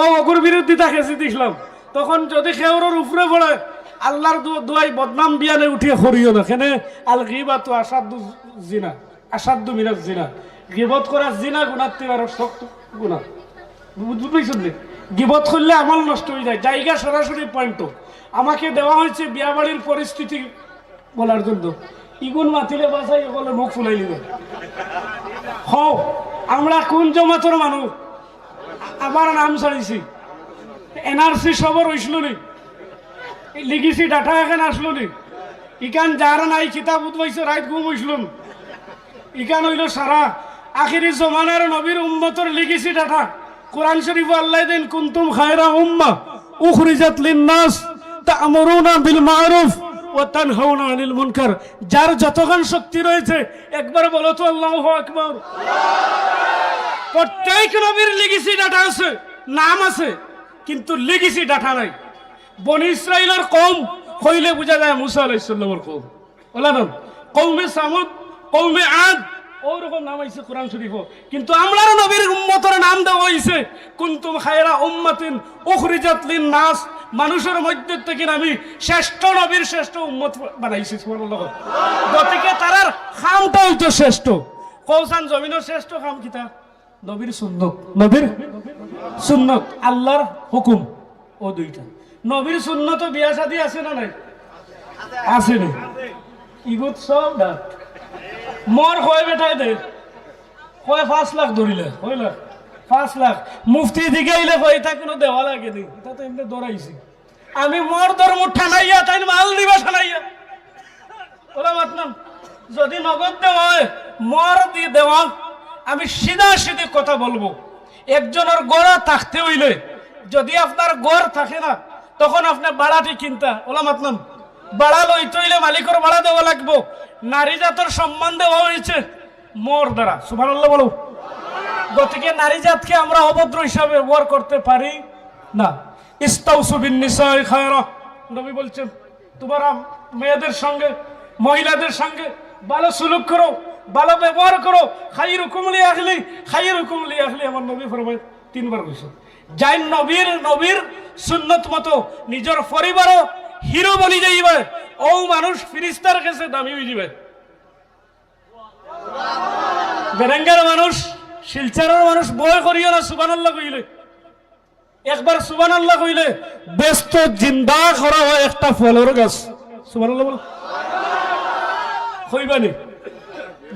B: অগুর বিরোধিতা খেঁচি দিছিলাম। তখন যদি খেউরের উপরে পড়ে আল্লাহর দোয়াই বদনাম বিয়ানে উঠিয়ে করিও না। কেনে আল গিবাতু আসাদু জিনা, আসাদু মিনাজ জিনা। গিবত করা জিনা গুনার থেকে আরো শক্ত গুনাহ। বুঝছেন? গিবত করলে আমল নষ্ট হয়ে যায়। জায়গা সরাসরি পয়েন্ট আমাকে দেওয়া হয়েছে বিয়া বাড়ির পরিস্থিতি বলার জন্য। ইগুন মাতিলে বাসাই বলে মুখ ফুলাই নিবে। হও আমরা কোন জমাতর মানুষ? আমার নাম ছাড়িছি, এনআরসি সবর হইছিল নি, লিখিছি ডাটা এখানে আসলো নি। ইকান যার নাই কিতাব উঠবাইছে রাত ঘুম হইছিল। ইকান হইল সারা আখিরি জমানার নবীর উম্মতর লিখিছি ডাটা। কোরআন শরীফ আল্লাহ দেন কুনতুম খায়রা উম্মাহ উখরিজাত লিন-নাস তা'মুরুনা বিল মা'রুফ ওয়া তানহাউনা আনিল মুনকার। যার যতক্ষণ শক্তি রয়েছে একবার বলো তো আল্লাহু আকবার। প্রত্যেক নবীর লিখিছি ডাটা আছে, নাম আছে, কিন্তু লিখিছি ডাটা নাই। বনি ইসরাইলের কওম কইলে বোঝা যায় মুসা আলাইহিস সালামের কওম। ওলা নাম কওমে সামুদ, কওমে আদ, ওরকম নাম আইছে কোরআন শরীফ। কিন্তু আমরার নবীর উম্মতের নাম দেওয়া হইছে কুনতুম খায়রা উম্মাতিন উখরিজাত লিন-নাস। মানুষের মধ্যে থেকে আমি শ্রেষ্ঠ নবীর শ্রেষ্ঠ উম্মত বানাইছি। সুবহানাল্লাহ। গতিকে তারার খামটা হইতো শ্রেষ্ঠ। কৌসান জমিনের শ্রেষ্ঠ খাম কিতা? নবীর সুন্নত। নবীর সুন্নত, আল্লাহর হুকুম, ও দুইটা। নবীর সুন্নত বিয়া শাদী আছে না নাই? আছে না? ইগুত সব ডাক মোর কয় বেটায় দে কয় 5 লাখ ধরিলে হইল 5 লাখ। মুফতি দিকে আইলে কয় তা কোনো দেওয়া লাগে নি, তা তো এমনি দৌড়াইছি। আমি মোর ধর্ম ঠানাইয়া তাই মাল দিবা ঠানাইয়া ওরা মাতলাম। যদি নগদ দেওয়া হয় মোর দিয়ে দেওয়া, আমি সিধা সিধি কথা বলবো। একজনের গড়া থাকতে হইলে, যদি আপনার গড় থাকে না তখন আপনি বাড়াটি কিনতা ওলা মাতলাম। বাড়া লইতে হইলে মালিকের বাড়া দেওয়া লাগবো। নারী জাতের সম্মান দেওয়া হয়েছে মোর দ্বারা। সুবহানাল্লাহ বলো। গতিকে নারী জাতকে আমরা অভদ্র হিসাবে ব্যবহার করতে পারি না। ইস্তাউসু বিন-নিসাই খায়রা। নবী বলছেন তোমরা মেয়েদের সঙ্গে মহিলাদের সঙ্গে ভালো সুলুক করো, ভালো ব্যবহার করো। খাইরুকুম লি আহলি, খাইরুকুম লি আহলি। আমার নবী ফরমায় 3 বার কইছেন। যাই নবীর সুন্নত মতো নিজের পরিবারও হিরো বলি যাইবে, ও মানুষ ফিরিস্তার কাছে দামি হয়ে যাবে। বেরেঙ্গার মানুষ, শিলচারের মানুষ বয় করিও না সুবহানাল্লাহ কইলে। একবার সুবহানাল্লাহ কইলে ব্যস্ত জিন্দা করা হয় একটা ফলের গাছ। সুবহানাল্লাহ বলো। কইবানি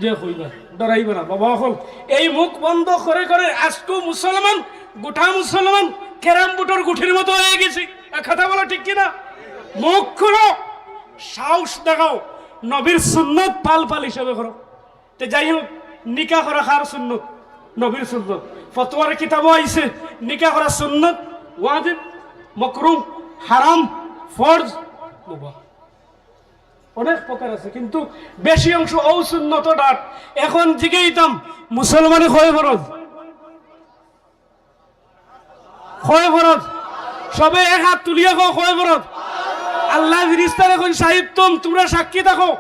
B: যে কইবা, ডরাইবে না বাবা। হল এই মুখ বন্ধ করে করে আজকে মুসলমান, গোটা মুসলমান ক্যারাম বুটোর গুঠির মতো হয়ে গেছি। কথা বলো ঠিক কিনা? মুখ খুলো, সাহস দেখাও, নবীর সুন্নত পাল পাল হিসাবে করো। তো যাই হোক, নিকাহ করা কার সুন্নত? নবীর সুন্নত। ফতোয়ার কিতাবও আইছে নিকাহ করা সুন্নত, ওয়াজিব, মাকরুহ, হারাম, ফরজ, মুবাহ। অনেক প্রকার আছে, কিন্তু বেশি অংশ ও সুন্নত ডাক। এখন জিজ্ঞাইতাম মুসলমানে কয় ফরজ? কয় ফরজ? সবে এক হাত তুলিয়া কয় বরত আল্লাহ ফিরিস্তার এখন সাহিব তোমরা সাক্ষী থাকো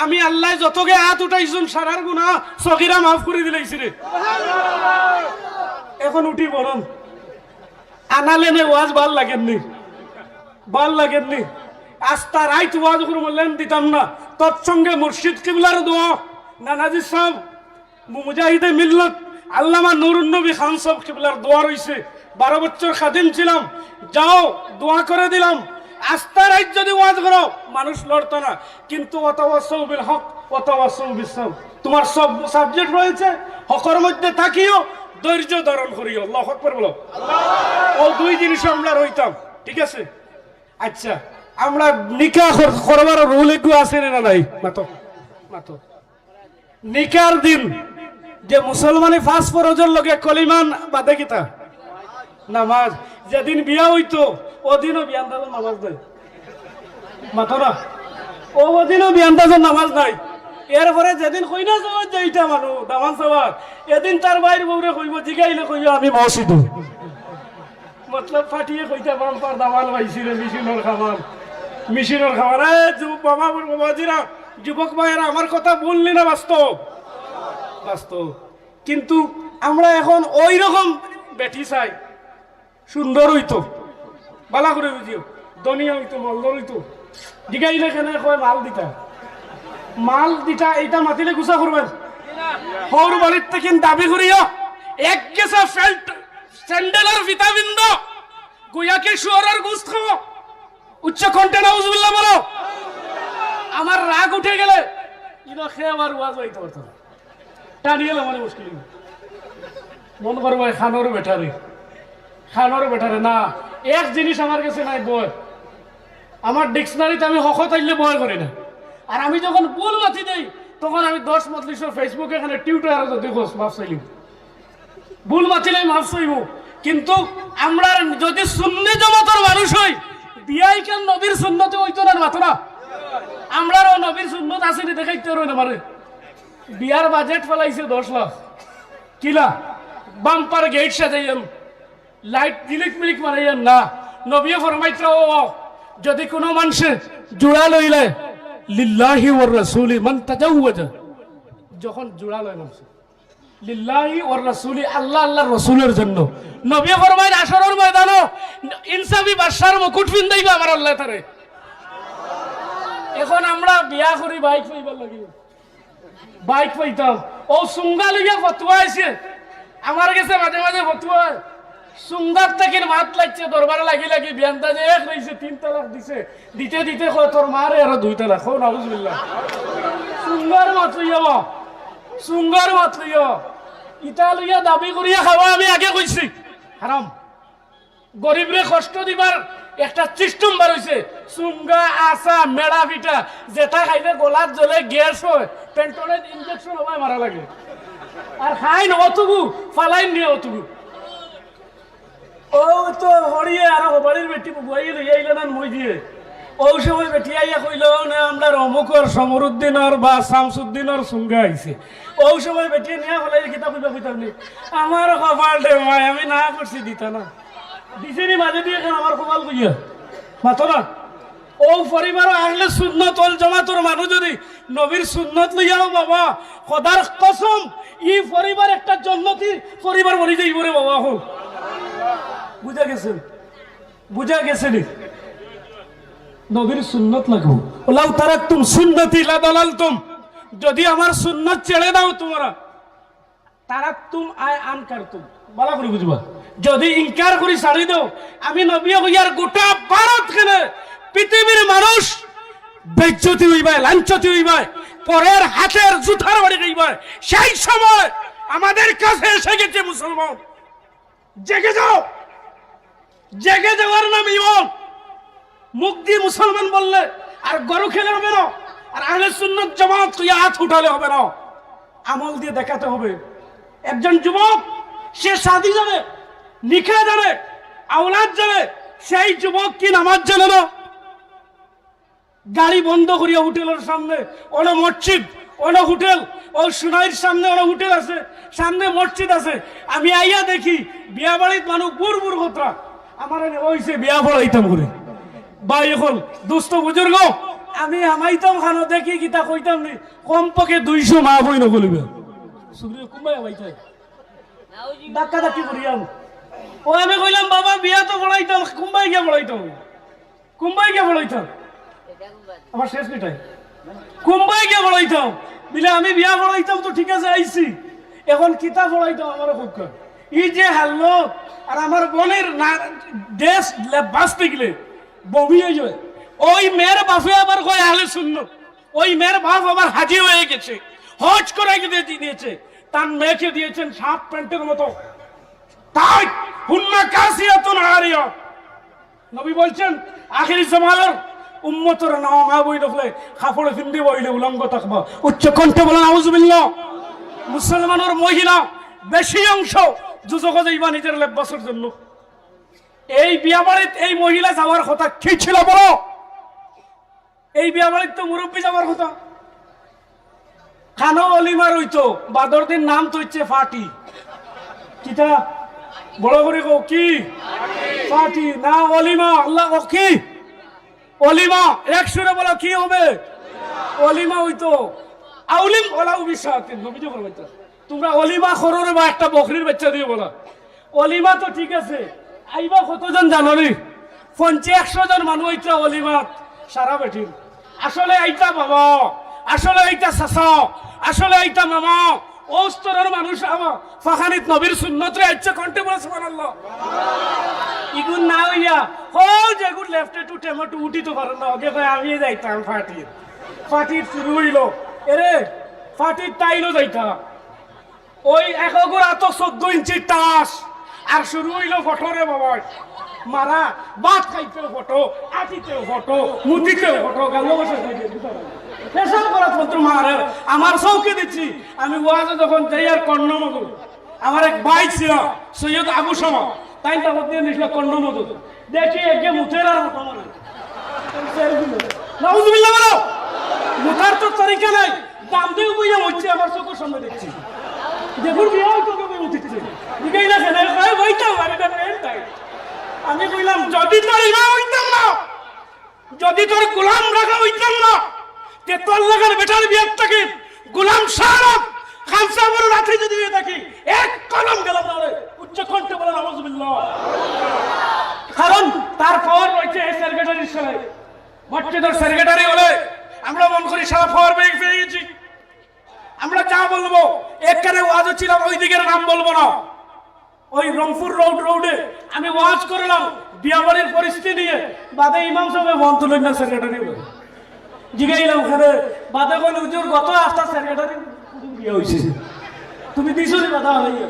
B: আমি আল্লাহ যতকে হাত উঠাইছুন সারার গুনাহ সগীরা মাফ করে দিলাইছি রে। এখন উঠি বলুন আনালেনে ওয়াজ ভাল লাগেননি আস্তা রাইত ওয়াজ করে বললেন দিতাম না তৎসঙ্গে মুর্শিদ কিবলার দোয়া নানাজি সাহেব মুজাহিদে মিল্লত আল্লামা নুরুন নবী খান সাহেব কিবলার দোয়া রইছে 12 বছর খাদিম ছিলাম যাও দোয়া করে দিলাম আস্তা রাইত যদি ওয়াজ করো মানুষ লড়তো না কিন্তু ওয়াতাওয়াসাউ বিল হক ওয়াতাওয়াসাউ বিস সাবর তোমার সব সাবজেক্ট রয়েছে হকের মধ্যে থাকিও ধৈর্য ধারণ করিও আল্লাহু আকবার বলো ও দুই জিনিস আমরা রইতাম ঠিক আছে। আচ্ছা আমরা নিকাহ করবার রুল একটু আছে না নাই মাতো নিকার দিন যে মুসলমানে ফাঁস ফরজের লগে কলিমান বাদে কিতা নামাজ যেদিন বিয়া হইতো ওদিনও বিয়ান্দাজের নামাজ নাই মাতো না ওদিনও বিয়ান্দাজের নামাজ নাই এরপরে যেদিন কইনা যাওয়ার যাইটা মানুষ দামান সবার এদিন তার বাইর বউরে কইব জিগাইলে কইব আমি মসজিদ মতলব ফাটিয়ে কইতে বাম্পার দামাল পাইছিল মেশিনের খাবার বাবাজিরা যুবক ভাইয়েরা আমার কথা বললি না বাস্তব কিন্তু আমরা এখন ওই রকম বেটি চাই সুন্দর হইতো বালা করে বুঝিও ধনিয়া হইতো মলদর হইতো জিগাইলে কেন কয় মাল দিটা এইটা মাতিলে গুছা করবেন হৌর বাড়ির থেকে দাবি করিও এক গেছে ফেল্ট স্যান্ডেলের ভিটামিন দো গুয়াকে শুয়ারের গোশত খাবো উচ্চ কণ্ঠে নাউজুবিল্লাহ বলো আমার রাগ উঠে গেলে ইনো খেয়ে আমার ওয়াজ হইতে পারতো না টানিয়ে মানে মুশকিল মন করবো খানোর বেটারে না এক জিনিস আমার কাছে নাই বয় আমার ডিকশনারিতে আমি হকত আইলে বয় করি না আর আমি যখন ভুল মাতি দেই তখন আমি 10 মজলিসের ফেসবুকে এখানে টিউটার দেখো মাফ চাইলি ভুল মাতিলে মাফ চাইব কিন্তু আমরা যদি সুন্নি জামাতের মানুষ হই বিয়াই কেন নবীর সুন্নতে হইতো না মাত্র না আমরাও নবীর সুন্নত আছে দেখাইতে রই না মানে বিয়ার বাজেট ফেলাইছে 10 লাখ কিলা বাম্পার গেট সাজাইয়াম লাইট মিলিক মারাইয়াম না নবী ফরমাইতো যদি কোনো মানুষে জোড়া লইলে লিল্লাহি ওয়ার রাসূলি মান তাজাওয়াজা যখন জোড়া লয় মানুষ লিল্লাহি ওয়ার রাসূলি আল্লাহর রাসূলের জন্য নবী ফরমায় আসরের ময়দানে ইনসাফি বাদশার মুকুট পিন্দাইবা আমার আল্লাহ তারে। এখন আমরা বিয়া করি বাইক পাইবার লাগি বাইক পাইতাম ও সুঙ্গা লইয়া ফতোয়া আইছে আমার কাছে মাঝে ফতোয়া সুঙ্গার থেকে মাত লাগছে দরবারে লাগি বিয়ান্তা যে এক রইছে 3 তালাক দিতে কয় তোর মারে আর 2 তালাক কও নাউজুবিল্লাহ সুঙ্গার মাত লইয়া ইটা লইয়া দাবি করিয়া খাওয়া আমি আগে কইছি হারাম গরিবরে কষ্ট দিবার একটা সিস্টেম বার হইছে সুঙ্গা আসা মেড়া পিঠা যেটা খাইলে গলাত জ্বলে গ্যাস হয় পেন্টনের ইনজেকশন হয় মারা লাগে আর খাই না অতগু ফালাই নিয়ে অতগু ও তো হরিয়ে আর বাড়ির বেটি বইয়ে লইয়াইলে না মই দিয়ে ওই সময় বেটি আইয়া কইল না আমরা অমুকর সমরুদ্দিনের বা শামসুদ্দিনের সুঙ্গা আইছে ওই সময় বেটি নিয়ে হলাই কিতাব কইতাম নি আমার কপাল দে ভাই আমি না করছি দিতা না দিছেনি মাঝে দিয়ে আমার কপাল কইয়া মাতো না ও পরিবার আহলে সুন্নাত ওয়াল জামাতের মানুষ যদি নবীর সুন্নাত লইয়াও বাবা খোদার কসম এই পরিবার একটা জান্নাতি পরিবার বনি যাইব রে বাবা হো বুঝা গেছে নি নবীর সুন্নত লাগবো ওলাউ তারাকতুম সুন্নতি লা দালালতুম যদি আমার সুন্নত ছেড়ে দাও তোমরা তারাকতুম আয় আনকারতুম ভালো করে বুঝবা যদি ইনকার করি ছাড়ি দাও আমি নবী হইয়ার গোটা ভারত কেনে পৃথিবীর মানুষ বেজ্জতি হইবা লাঞ্ছতি হইবা পরের হাতের জুতার বাড়ি হইবা সেই সময় আমাদের কাছে এসে গেছে মুসলমান জেগে যাওয়ার নাম ইমান মুখ দিয়ে মুসলমান বললে আর গরু খেলে হবে না আর আহলে সুন্নাত জামাত তুই হাত উঠালে হবে না আমল দিয়ে দেখাতে হবে। একজন যুবক সে শাদী জানে নিকাহ জানে আওলাদ জানে সেই যুবক কি নামাজ জানে না গাড়ি বন্ধ করিয়া হোটেলের সামনে ওনা মসজিদ ওনা হোটেল ও সুনাইর সামনে ওনা হোটেল আছে সামনে মসজিদ আছে আমি আইয়া দেখি বিয়া বাড়ির মানুষ বুড় কথা আমার ওইসে বিয়া পড়াইতাম করে ভাই এখন দুস্থ বুজুর্গ আমি আমাইতাম খানো দেখি কিতা কইতাম নি কমপক্ষে 200 মা বই নগলিবে সুগ্রীব কুম্বাই আমাইতাই ডাক্কা ডাকি করিয়াম ও আমি কইলাম বাবা বিয়া তো পড়াইতাম কুম্বাই গিয়া পড়াইতাম আমার শেষ মিটাই কুম্বাই গিয়া পড়াইতাম বিলে আমি বিয়া পড়াইতাম তো ঠিক আছে আইছি এখন কিতা পড়াইতাম আমার পক্ষ এই যে হাল্লো আর আমার বোনের দেশ বাঁচতে গেলে বমি হয়ে যায় ওই মেয়ের বাপে আবার কয় আহলে সুন্নাত ওই মেয়ের বাপ আবার হাজি হয়ে গেছে হজ করে দিয়েছে তার মেয়েকে দিয়েছেন সাপ প্যান্টের মতো তাই হুন্না কাসিয়াতুন আরিয়া নবী বলছেন আখিরি জামানার উম্মতের নাম মা বই দেখলে কাপড়ে ফিন্দি বইলে উলঙ্গ থাকবা উচ্চ কণ্ঠে বলেন আউযুবিল্লাহ মুসলমানের মহিলা বেশি অংশ যুজক যাইবা নিজের লেবাসের জন্য এই বিয়া বাড়িতে এই মহিলা যাওয়ার কথা কি ছিল বলো এই বিয়া বাড়িতে তো মুরব্বী যাওয়ার কথা খানো অলিমার হইতো বাদর দিন নাম তো হচ্ছে ফাটি কিতা বড় করে কো কি ফাটি না অলিমা আল্লাহ কো কি অলিমা এক সুরে বলো কি হবে অলিমা হইতো আউলিম ওলাউ বিশাতিন নবীজি বলতেন তোমরা অলিমা করোরে বা একটা বকরির বাচ্চা দিয়ে বলা অলিমা তো ঠিক আছে আইবা কতজন জানো নি 50-100 জন মানুষ হইতো অলিমা সারা বেঠিন আসলে আইতা বাবা আসলে আইতা চাচা আসলে আইতা মামা ও স্তরের মানুষ আমার ফাখানিত নবীর সুন্নত রে আইছে কন্টে বলে সুবহানাল্লাহ ইগুন না হইয়া ও যেগুন লেফটে টু টেমটো উঠি তো পারেন না ওকে কই আমি যাইতাম ফাটি শুরু হইলো এরে ফাটি তাইলো যাইতা ওই একগুর আত 14 ইঞ্চি টাস আর শুরু হইলো ফটোরে বাবা মারা ভাত খাইতেও ফটো আটিতেও ফটো মুদিতেও ফটো গাল বসে ফেশন করা তন্ত্র মারে আমার চৌকে দিচ্ছি আমি ওয়াজে যখন যাই আর কর্ণমধু আমার এক ভাই ছিল সৈয়দ আবু শামা তাই তার মধ্যে নিছিল কর্ণমধু দেখি একে মুথের আর মতো মানে নাউজুবিল্লাহ বলো মুথার তো তরিকা নাই দাম দিয়ে বইয়া হচ্ছে আমার চোখের সামনে দেখছি দেখুন বিয়াও তোকে বই উঠিছে দিকেই না কেন কই বইতাম আমি তো তাই আমি কইলাম যদি তোর ইমাম হইতাম না যদি তোর গোলাম রাখা হইতাম না তে তোর লাগার বেটার বিয়ার থেকে গোলাম সারাব খান সাহেবের রাতে যদি দিয়ে থাকি এক কলম গেলাম না উচ্চ কণ্ঠে বলেন আউযুবিল্লাহ কারণ তার পাওয়ার রয়েছে এই সেক্রেটারির সাথে মসজিদের সেক্রেটারি হলে আমরা মন করি সারা পাওয়ার পেয়ে গেছি আমরা যা বলবো একখানে ওয়াজ ছিলাম ওই দিকের নাম বলবো না ওই রংপুর রোডে আমি ওয়াজ করলাম বিয়াবাড়ির পরিস্থিতি নিয়ে বাদে ইমাম সাহেব মন তুলেন না সেক্রেটারি জিগাইলাম ওখানে বাদে কোন হুজুর গত আস্তা সেক্রেটারি বিয়ে হয়েছে তুমি দিছো নি কথা হইয়া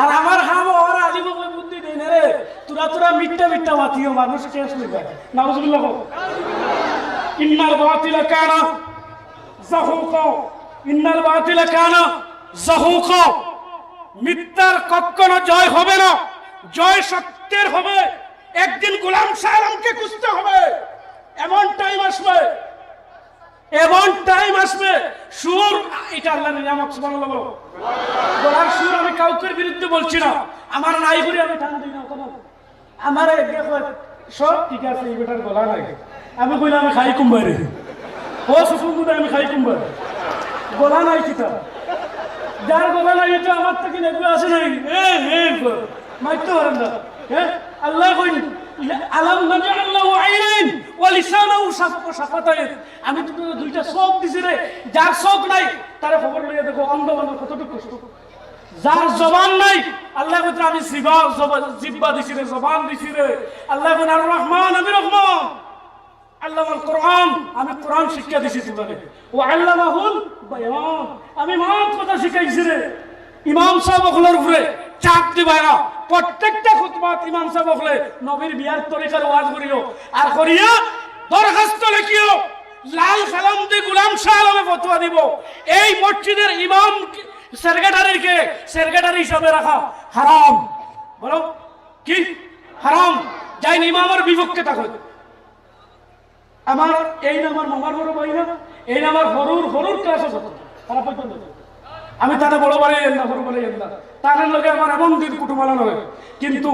B: আর আমার হাম ওর আলিম বুদ্ধি দেই না রে তোরা মিথ্যা মাতিও মানুষ শেষ হয়ে যায় নাউজুবিল্লাহ ইন্নাল বাতিলা কানা যাহুকা ইন্নাল বাতিলা কানা যাহুকা মিথ্যার কখনো জয় হবে না জয় সত্যের হবে একদিন গোলাম সালামকে খুঁজতে হবে এমন টাইম আসবে সুর এটা আল্লাহর নিয়ামত সুবহানাল্লাহ বলো বলার সুর আমি কাউকের বিরুদ্ধে বলছি না আমার নাই করে আমি টান দিই না কোনো আমারে দেখো সব ঠিক আছে এই বেটার গলা নাই আমি কইলাম আমি খাই কুম্বারে ও সুসুমুদা আমি খাই কুম্বারে গলা নাই কিতা যার গলা নাই এটা আমার থেকে নেবে আসে নাই মাইতে পারেন না হ্যাঁ আল্লাহ কই আলাম নাজাল্লাহু আইনাইন ওয়া লিসানাহু শাফাতাইন আমি তো দুইটা চোখ দিছি রে যার চোখ নাই তারে খবর লইয়া দেখো অন্ধ মানুষ কতটুকু কষ্ট যার জবান নাই আল্লাহ কইতে আমি জিহ্বা দিছি রে জবান দিছি রে আল্লাহ কোন আর রহমান আমি রহমান আল্লামাল কোরআন আমি কোরআন শিক্ষা দিছি তোমাকে ওয়া আল্লামাহুল বায়ান আমি মহৎ কথা শিখাইছি রে ইমাম সাহেব ওগুলোর উপরে চাপ দিবাইরা প্রত্যেকটা খুতবাত ইমাম সাহেব ওগুলো নবীর বিয়ার তরিকার ওয়াজ করিও আর করিয়া দরখাস্ত লিখিও লাল কালাম দিয়ে গোলাম শাহ আলমে ফতোয়া দিব এই মসজিদের ইমাম সেক্রেটারি হিসাবে রাখা হারাম বলো কি হারাম যাই ইমামের বিপক্ষে থাকো আমার এই নাম আমার মামার বড় ভাই না এই নাম আমার হরুর ক্লাস আছে খারাপ হইতো না আমি তারা বড় বাড়ি না বড় বাড়ি না তাদের লোকে আমার এমন দিন কুটুমালা নয়, কিন্তু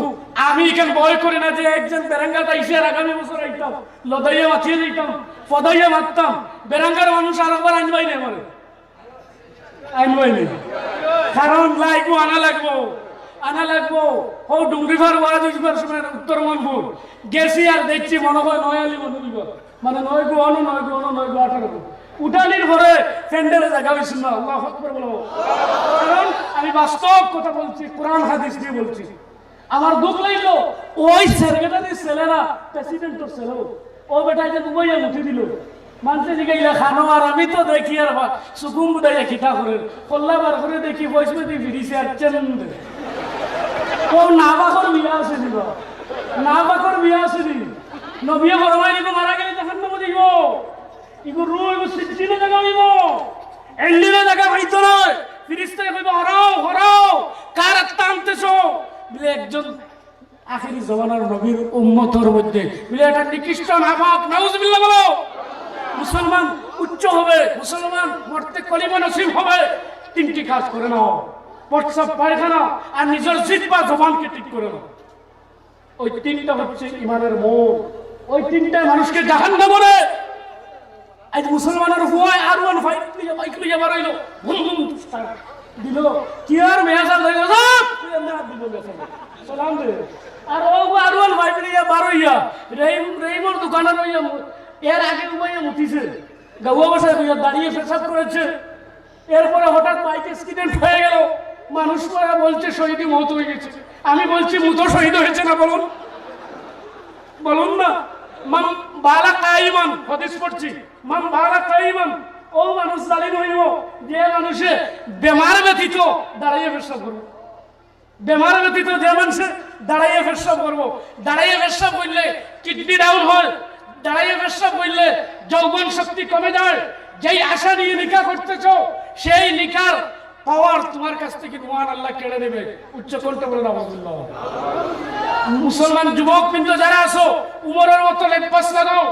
B: আমি এখানে ভয় করি না যে একজন বেরাঙ্গাটা ইসে আগামী বছর আইতাম লদাইয়া মাথিয়ে দিতাম ফদাইয়া মারতাম, বেরাঙ্গার মানুষ আর একবার আনবাই নেই আমার আনবাই নেই, কারণ লাগবো আনা লাগবো ও ডুংরিভার ওয়াজ হইবার সময় উত্তরমনপুর গেছি আর দেখছি মনে হয় নয়ালি মনুলিবার মানে 9 গো 18 উঠানির পরে প্যান্ডেলে জায়গা হয়েছিল না। আল্লাহু আকবার বলো, কারণ আমি বাস্তব কথা বলছি, কোরআন হাদিস দিয়ে বলছি। আমার দুঃখ লাগলো ওই সেরগেটারির ছেলেরা প্রেসিডেন্টের ছেলে ও বেটাই যে দুবাইয়া উঠে দিল মানুষের দিকে ইলা খানো, আর আমি তো দেখি আর সুকুম বুদাইয়া খিতা করে কল্লা বার করে দেখি বৈষ্ণবী ফিরিছে আর চেন ও নাবাকর বিয়া আছে দিব নাবাকর বিয়া আছে নি নবিয়ে বড়মাই দিব মারা গেলে তখন নাম দিব ইগো রুই গো সিজিনে জায়গা হইব এন্ডিরে জায়গা হইতো না ফিরিস্তায় কইব হরাও কার আত্মান্তেছো বলে একজন আখিরি জমানার নবীর উম্মতের মধ্যে বলে এটা নিকৃষ্ট নাপাক নাউজুবিল্লাহ বলো। মুসলমান উচ্চ হবে, মুসলমান মরতে কলিমা নসিব হবে, তিনটি কাজ করে নাও, প্রস্রাব পায়খানা আর নিজের জিহ্বা জবানকে ঠিক করে নাও। ওই তিনটা হচ্ছে ইমানের মোড়, ওই তিনটায় মানুষকে জাহান্নামে নেয়। আজ মুসলমানের হুয়ায় আর ওয়ান বাইক লিয়ে বাড়াইলো ভুম ভুম দিল কি আর মেয়াজা লইল সালাম দে আর ও আর ওয়ান বাইক লিয়ে বাড়াইয়া রেইমর দোকানে রইয়া এর আগে উবাইয়া মুতিছে গাওয়া বসে দাঁড়িয়ে পেশাব করেছে, এরপরে হঠাৎ বাইক অ্যাক্সিডেন্ট হয়ে গেল, মানুষ বলছে শহীদ মত হয়ে গেছে। আমি বলছি মুতো শহীদ হয়েছে না বলুন না। মান বালা কাইমান হাদিস পড়ছি, মান বালা কাইমান ও মানুষ জালিম হইব যে মানুষে বেমার ব্যতীত দাঁড়াইয়ে পেশাব করবো, বেমার ব্যতীত যে মানুষে দাঁড়াইয়ে পেশাব করবো, দাঁড়াইয়ে পেশাব করলে কিডনি ডাউন হয়, দাঁড়াইয়ে পেশাব করলে যৌবন শক্তি কমে যায়, যেই আশা নিয়ে নিকা করতেছো সেই নিকার পাওয়ার তোমার কাছ থেকে মহান আল্লাহ কেড়ে নেবে। উচ্চ কণ্ঠে বলে আলহামদুলিল্লাহ। মুসলমান যুবক কিন্তু যারা আছো উমরের মতো লেবাস লাগাও,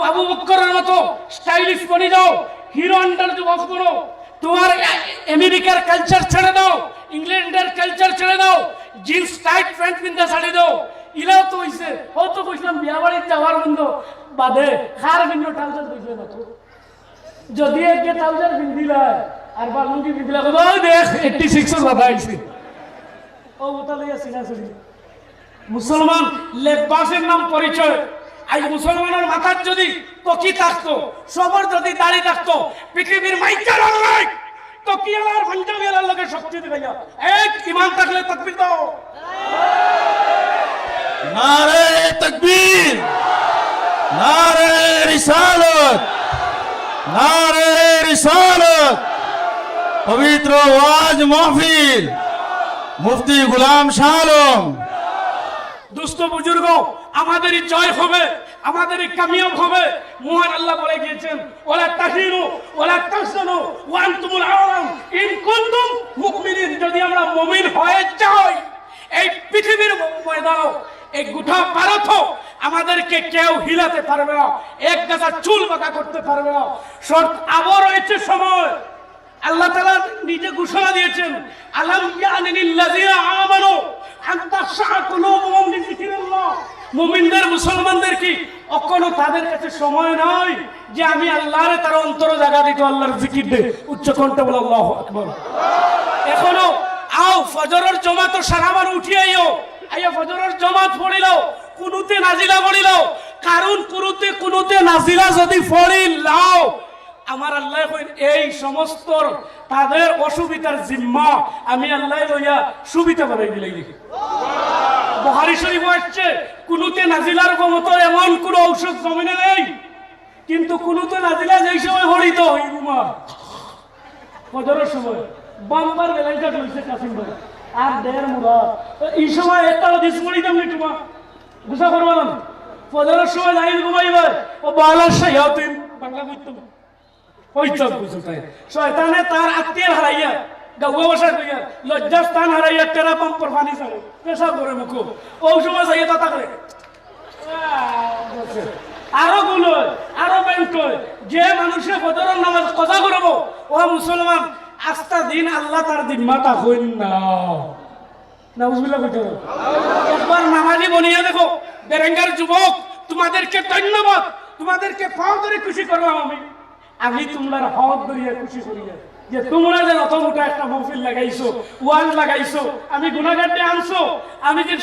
B: আবু বকরের মতো স্টাইলিশ বনি যাও, হিরো হন্ডার যুবক বনো, তোমার আমেরিকার কালচার ছেড়ে দাও, ইংল্যান্ডের কালচার ছেড়ে দাও, জিন্স টাইট প্যান্ট পিনতে ছাড়ি দাও। ইলাও তো হইছে ও তো কইছিলাম বিয়া বাড়ির যাওয়ার বন্ধ বাদে খার ভিন্ন ট্রাউজার কইছে না তো, যদি একে ট্রাউজার পিন্দিলা আর বালুঙ্গি পিন্দিলা কইবো দেখ 86 এর বাধা আইছে ও ওটা লইয়া সিনাসুরি। মুসলমান লেবাসের নাম পরিচয়। আজ মুসলমানের মাথার যদি টকি থাকতো, সবার যদি দাড়ি থাকতো, পৃথিবীর মাইকার আল্লাহ টকি আলার পাঞ্জাবি আলার লগে শক্তি দিবে। এক ঈমান থাকলে তাকবীর দাও।
C: नारे तकबीर, नारे रिसालत, नारे रिसालत। पवित्र वाज महफिल मुफ्ती गुलाम शाह आलम।
B: দুস্থ বুজুর্গ আমাদেরই জয় হবে, আমাদেরই কামিয়াব হবে। মহান আল্লাহ বলে গিয়েছেন ওয়ালা তাহিনু ওয়ালা তাহজানু ওয়া আনতুমুল আ'লাম ইন কুনতুম মুমিনিন। যদি আমরা মুমিন হয়ে যাই এই পৃথিবীর ময়দানে এই গোটা ভারত আমাদেরকে কেউ হিলাতে পারবে না, এক গাছা চুল বাঁকা করতে পারবে না। শর্ত আবার রয়েছে সময়। আল্লাহ তাআলা নিজে ঘোষণা দিয়েছেন আলাম ইয়ানিল্লাযিনা আমানু আন তাখশা কুলুবুহুম লিযিকরিল্লাহ। মুমিনদের মুসলমানদের কি এখনো তাদের কাছে সময় নাই যে আমি আল্লাহরে তার অন্তর জায়গা দিতে আল্লাহর জিকির দে? উচ্চ কণ্ঠে বলে আল্লাহু আকবার। এখনো আও ফজরের জামাত সারাবার উঠিয়াইও, আইয়া ফজরের জামাত পড়িলাও, কুনুতে নাজিলা পড়িলাও, কারণ কুনুতে নাজিলা যদি পড়িলাও আমার আল্লাহ কইন এই সমস্ত তাদের অসুবিধার জিম্মা আমি আল্লাহ লইয়া সুবিধা বানাই দিলাই। দেখি বুখারী শরীফ আছে কুনুতে নাজিলার মতো এমন কোন ঔষধ জমিনে নেই, কিন্তু কুনুতে নাজিলা যেই সময় হরিত ওই রুমা ফজরের সময় বাম্বার বেলাইটা হইছে কাসিম ভাই আর দেড় মুরা এই সময় একটা হাদিস পড়িতাম নি তোমা বুঝা করবা না। ফজরের সময় যাই ঘুমাইবার ও বালার শায়াতিন বাংলা কইতাম কইতাম বুঝতাই শয়তানে তার আত্মীয় হারাইয়া গাওয়া বসা কইয়া লজ্জাস্থান হারাইয়া তেরা পাম্পর পানি ছাড়ে পেশাব করে মুখ ওই সময় যাইয়া তাতা করে আরো গুলো আরো ব্যাংক যে মানুষের ফজরের নামাজ কজা করবো ও মুসলমান আস্তা দিন আল্লাহ তার জিম্মাটা হইন না নাউজুবিল্লাহ কইতে হবে। একবার নামাজি বনিয়া দেখো বেরেঙ্গার যুবক, তোমাদেরকে ধন্যবাদ, তোমাদেরকে পাও ধরে খুশি করলাম আমি তোমরা হক ধরিয়া খুশি করিয়া যে তোমরা যে অত মোটা একটা মহফিল লাগাইছো, ওয়াজ লাগাইছো, আমি গুনাহগারকে আনছো, আমি যে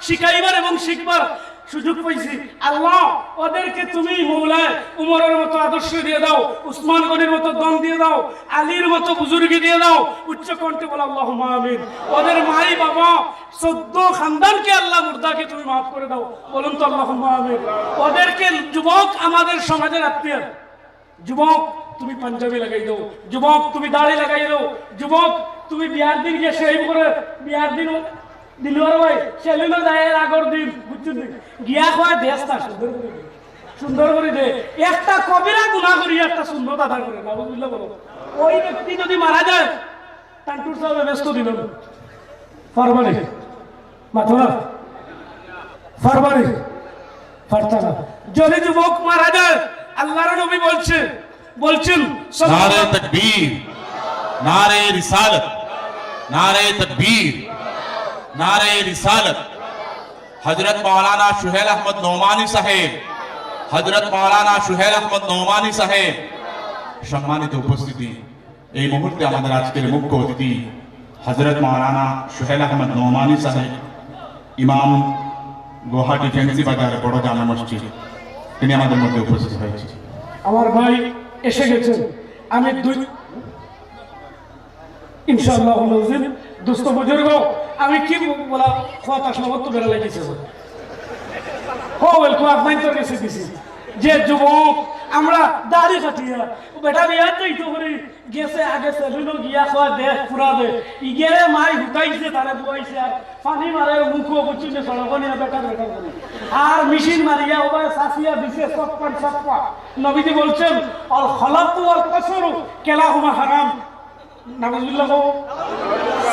B: শিখাইবার এবং শিখবার সুযোগ পাইছি। আল্লাহ ওদেরকে তুমি মৌলা উমরের মতো আদর্শ দিয়ে দাও, উসমান গনির মতো দম দিয়ে দাও, আলীর মতো বুজুর্গি দিয়ে দাও, উচ্চ কণ্ঠে বলো আল্লাহুম্মা আমিন। ওদের মাই বাবা 14 খানদানকে আল্লাহ মুর্দাকে তুমি মাফ করে দাও, বলুন তো আল্লাহুম্মা আমিন। ওদেরকে যুবক আমাদের সমাজের আত্মীয়, যুবক তুমি পাঞ্জাবি লাগাই দাও, যুবক তুমি দাড়ি লাগাই দাও, যুবক তুমি বিয়ার দিন গিয়ে সেই করে বিয়ার দিন দিলওয়ার ভাই সেলিনো যায় আগর দিন বুঝছেন গিয়া খোয়া দেশটা সুন্দর করে দে। একটা কবিরা গুনাহ করি একটা সুন্দর দাদা করে না বুঝলে বলো। ওই ব্যক্তি যদি মারা যায় টান্টুর সাহেব ব্যস্ত দিল ফরমারি মাথা ফরমারি ফারতা না। যদি যুবক মারা যায় আল্লাহর নবী বলছেন
C: नारे तकबीर, नारे रिसालत, नारे तकबीर, नारे रिसालत। हजरत मौलाना सुहेल अहमद नौमानी साहेब, हजरत मौलाना सुहेल अहमद नौमानी साहेब सम्मानित उपस्थिति এই মুহূর্তে আমাদের আজকের মুখ্য অতিথি হযরত মাওলানা সুহেল আহমদ নওমানী সাহেব, ইমাম গুয়াহাটি ফেন্সি বাজার বড় জামে মসজিদ, তিনি আমাদের মধ্যে উপস্থিত হয়েছে।
B: আমার ভাই এসে গেছেন। আমি দুই ইনশাআল্লাহ নাজির দোস্ত বুজুর্গ, আমি কি বলা কথা সমস্ত বেড়া লাগিয়েছে হোল কো আপনাই তো কাছে দিছি যে যুবক আমরা দাড়ি কাটিয়া বেটা বিয়া তো করি গেছে আগে সেলুনো গিয়া খাওয়া দেখ পুরা দে ইগেরে মাই হুকাইছে তারে বুয়াইছে আর পানি মারে মুখো বুঝিনে সড়কনি বেটা বেটা করে আর মেশিন মারিয়া ওবা সাফিয়া দিছে সপ্পা নবীজি বলছেন আল খলাকু ওয়াল কাসরু কেলাহুমা হারাম। নাউজুবিল্লাহ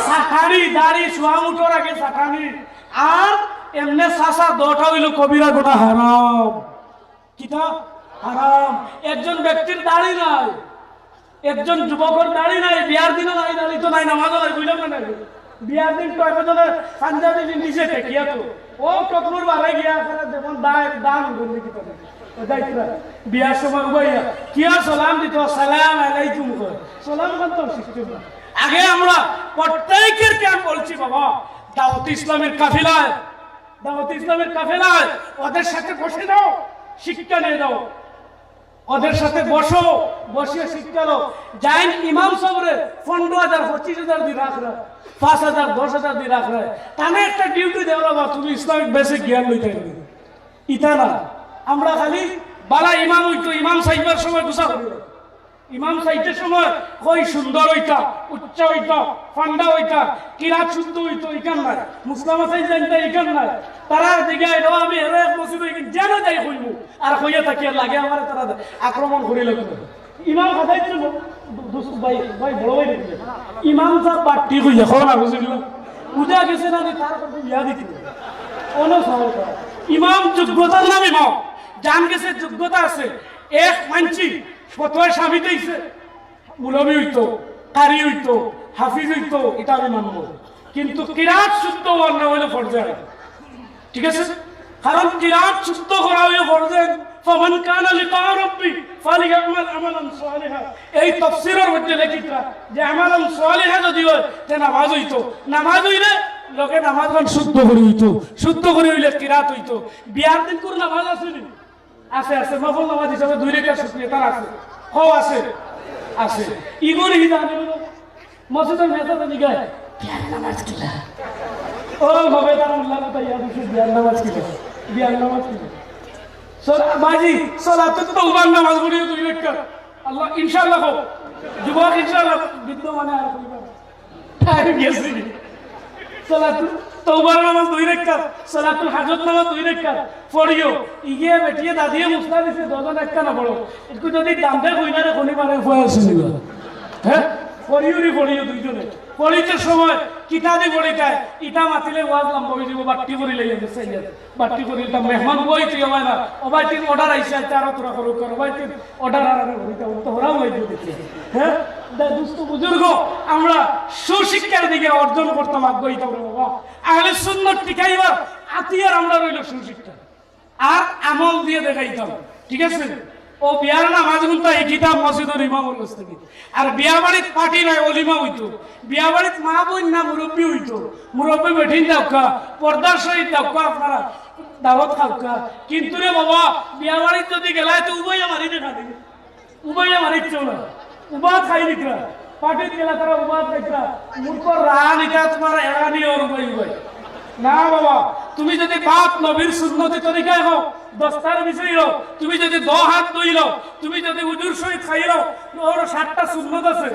B: সাকারি দাড়ি সোয়া মুঠোর আগে সাকানি আর এমনে সাসা দোটা হইল কবিরা গোটা হারাম। কিতা হারাম। একজন ব্যক্তির দাড়ি নাই, একজন যুবকের দাড়ি নাই, বিয়ার দিনও নাই, দাড়ি তো নাই, নামাজও নাই, বুঝলাম না বিয়ার দিন তো একজনে পাঞ্জাবি নিচে ঠেকিয়া তো ও টকনুর বাড়াই গিয়া যেমন দান বললি কি বিয়ার সময় উবাইয়া কিয়া সালাম দিত সালাম আলাইকুম সালাম তো শিখতে আগে আমরা প্রত্যেকের কেন বলছি বাবা দাওয়াত ইসলামের কাফিলায়, দাওয়াত ইসলামের কাফিলায় ওদের সাথে বসে দাও, শিক্ষা নিয়ে দাও, ওদের সাথে বসো, বসিয়ে শিক্ষা দাও। জাইন ইমাম সাহেবরে 15,000 25,000 দিয়ে রাখ রা 5,000 10,000 দিয়ে রাখ রা তানে একটা ডিউটি দেওয়া বা তুমি ইসলামিক বেসিক জ্ঞান লইতে হবে ইতা না। আমরা খালি বালা ইমাম হইতো, ইমাম সাহেবের সময় গুছা করি, ইমাম সাহেবের সময় কই সুন্দর হইতা, উচ্চ হইতা, ফান্ডা হইতা, কিরাত শুদ্ধ হইতো, ইকান নাই মুসলামা সাহেব জানতে ইকান নাই তারা দিকে এলো আমি এর এক মসজিদ যেন যাই হইব আর হইয়া থাকি লাগে আমার তারা আক্রমণ করে লাগবে। ইমাম কথাই ছিল ভাই ভাই বড় ভাই ইমাম সাহেব বাট্টি হইয়া না বুঝলি পূজা গেছে না তার ইয়া দিতে কোনো সহজ ইমাম যোগ্যতার নাম ইমাম জান গেছে যোগ্যতা আছে। এক মানছি ফতোয়া স্বামী দিয়েছে মুলবি হইতো, কারি হইতো, হাফিজ হইতো, এটা আমি মানব, কিন্তু কিরাত শুদ্ধ বর্ণ হইলে ফরজায়, ঠিক আছে? কারণ কিরাত শুদ্ধ করা হইলে ফরজায়। ফামান কানা লিকা রাব্বি ফালিয়ামাল আমালান সালিহা, এই তাফসীরের মধ্যে লেখিতা যে আমালান সালিহা যদি হয় তে নামাজ হইতো, নামাজ হইলে লোকে নামাজ শুদ্ধ করে হইতো, শুদ্ধ করে হইলে কিরাত হইতো। বিয়ার দিন করে নামাজ আছে নি? আছে আছে, নফল নামাজ হিসাবে 2 রাকাত শুকরিয়া তার আছে, ও আছে আছে। ইগোর হিদানে মসজিদের মেজাজে নিগায় বিয়ার নামাজ কিলা ও ভাবে তার আল্লাহ কথা ইয়াদ আছে বিয়ার নামাজ কিলা, বিয়ার নামাজ কিলা বাজি সালাতে তাওবার নামাজ পড়ি 2 রাকাত আল্লাহ ইনশাআল্লাহ হোক যুবক ইনশাআল্লাহ বিদ্যমানে আর কইবা টাইম গেছে সালাত তাওবার নামাজ 2 রাকাত, সালাতুল হাজত নামাজ 2 রাকাত পড়িও ইগে বেটিয়ে দাদিয়ে মুসলা দিছে 2 জন একটা না পড়ো একটু যদি দামতে কইনা রে কোনি পারে ফুয়া আছে নিবা হ্যাঁ পড়িও দুইজনে পড়িতে সময় কিতাদি পড়িটায় ইটা মাতিলে ওয়াজ লম্বা হয়ে যাব বাট্টি করি লইয়া গেছে বাট্টি করি তা মেহমান বই তুই হয় না ওবাই তিন অর্ডার আইসে আরো তোরা করো কর ওবাই তিন অর্ডার আর আমি হইতা তো ওরাও হয়ে দেখি হ্যাঁ দুস্থ বুজুর্গ আমরা সুশিক্ষার দিকে অর্জন করতাম আগ্রহী থাকবো বাবা আহলে সুন্নাত টিকাইবার আতিয়ার আমরা রইল সুশিক্ষা আর আমল দিয়ে দেখাইতাম ঠিক আছে ও বিয়ার নামাজ গুনতা এই কিতাব মসজিদের ইমামের কাছ থেকে আর বিয়া বাড়িত পার্টি নয় অলিমা হইতো বিয়া বাড়িত মা বোন না মুরব্বী হইতো মুরব্বী বেঠিন দাওকা পর্দার সহিত দাওকা আপনারা দাওয়াত খাওকা কিন্তু রে বাবা বিয়া বাড়িত যদি গেলায় তো উভয় মারি দেখা দিবে উভয় মারি চলো উবা খাই নিকরা পার্টিত গেলা তারা উবা খাইতরা মূর্খ রান এটা তোমার এড়ানি ওর উভয় না বাবা তুমি যদি বাপ নবীর সুন্নতি তরিকায় হও দস্তার বিষয় হও তুমি যদি 10 হাত ধুইল তুমি যদি উজুর সহিত খাইল ওর 7টা সুন্নত আছে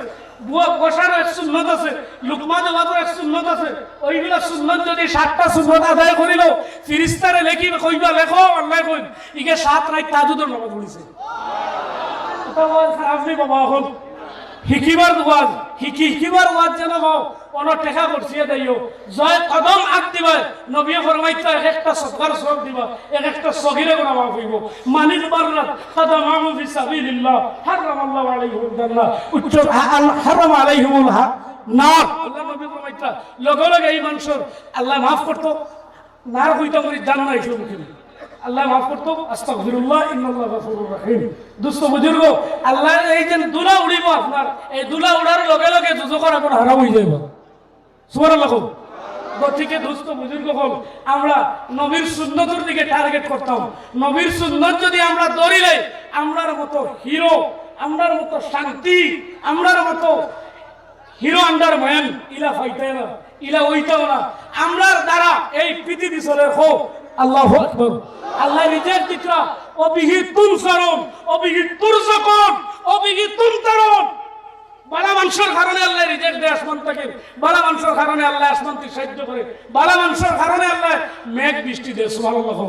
B: বুয়া বসার এক সুন্নত আছে লুকমা দেওয়ার এক সুন্নত আছে ওইগুলা সুন্নত যদি 7টা সুন্নত আদায় করিল ফেরেশতারে কইবা লেখো আল্লাহ কই ইকে 7 রাত তাহাজ্জুদের নামাজ পড়িছে এটা ওয়াজ খারাপ নেই বাবা এখন হিকিবার ওয়াজ হিকিবার ওয়াজ যেন হও কোন টেকা করছিয়ে দেইও জয় কদম আগ দিবা নবী ফরমাইতা একটা সদকার সব দিবা একটা সগীরে গুনাহ মাফ হইব মানিক বাররাত কদমাহু ফি সাবিলিল্লাহ হারামাল্লাহু আলাইহিল জান্নাহ উচ্চ হারাম আলাইহিমুল নার আল্লাহ নবী ফরমাইতা লগে লগে এই মানুষের আল্লাহ মাফ করতো নার হইতো করি জান্নাত হিসেবে মুখে আল্লাহ মাফ করতো আস্তাগফিরুল্লাহ ইন্নাল্লাহু গফুরুর রহিম দুস্থ বুজুর্গ আল্লাহ এই যে দুলা উড়িব আপনার এই দুলা উড়ার লগে লগে দুজকর এখন হারাম হয়ে যাইব সুবহানাল্লাহ গতিকে দুস্থ বুজুর্গ হল আমরা নবীর সুন্নতের দিকে টার্গেট করতাম নবীর সুন্নত যদি আমরা ধরিলে আমরার মতো হিরো আমরার মতো শান্তি আমরার মতো হিরো আন্ডার ম্যান ইলা ফাইতে না ইলা ওইটাও না আমরার দ্বারা এই পৃথিবী চলে হোক আল্লাহু আকবার আল্লাহ রিজিক দিতরা ও বিহি তুনসারুন ও বিহি তুরজাকুন ও বিহি তুনতারুন বালা মানুষের কারণে আল্লাহ রিজিক দেয় আসমান থেকে বালা মানুষের কারণে আল্লাহ আসমান থেকে সাহায্য করে বালা মানুষের কারণে আল্লাহ মেঘ বৃষ্টি দেয় সুবহানাল্লাহ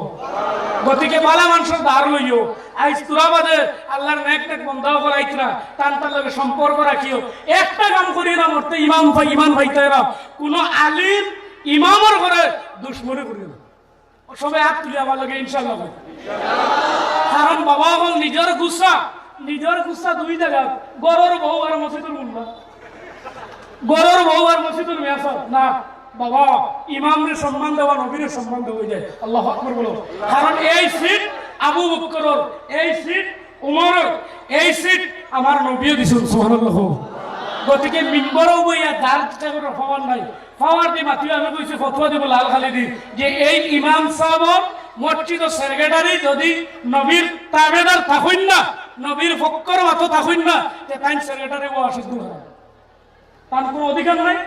B: গতিকে বালা মানুষের ধার লইও আইজ তুরাবাদে আল্লাহর মেঘ বন্ধ করাইতরা তার লগে সম্পর্ক রাখিও একটা কাম করি না মরতে ইমান ভাইতে না কোন আলিম ইমামের ঘরে দুশমনি করি না সবাই হাত তুলে আমার লগে ইনশাআল্লাহ কারণ বাবা হল নিজের গুসা দুই জায়গা গরর বউ আর মসজিদুল মুল্লা গরর বউ আর মসজিদুল মিয়াসব না বাবা ইমামের সম্মান দেওয়া নবীর সম্মান দেওয়া যায় আল্লাহু আকবার বলো কারণ এই সিট আবু বকরের এই সিট উমরের এই সিট আমার নবীও দিছেন সুবহানাল্লাহ গতিকে মিম্বরও বইয়া দাঁড় করে পাওয়ার নাই পাওয়ার দি মাতি আমি কইছি ফতোয়া দিব লাল খালি দি যে এই ইমাম সাহেব মসজিদ সেক্রেটারি যদি নবীর তাবেদার থাকুন না নবীর ফক্কর মাতো থাকুন না যে তাই সেক্রেটারি ও অসিদ্ধ হয় তার কোনো অধিকার নাই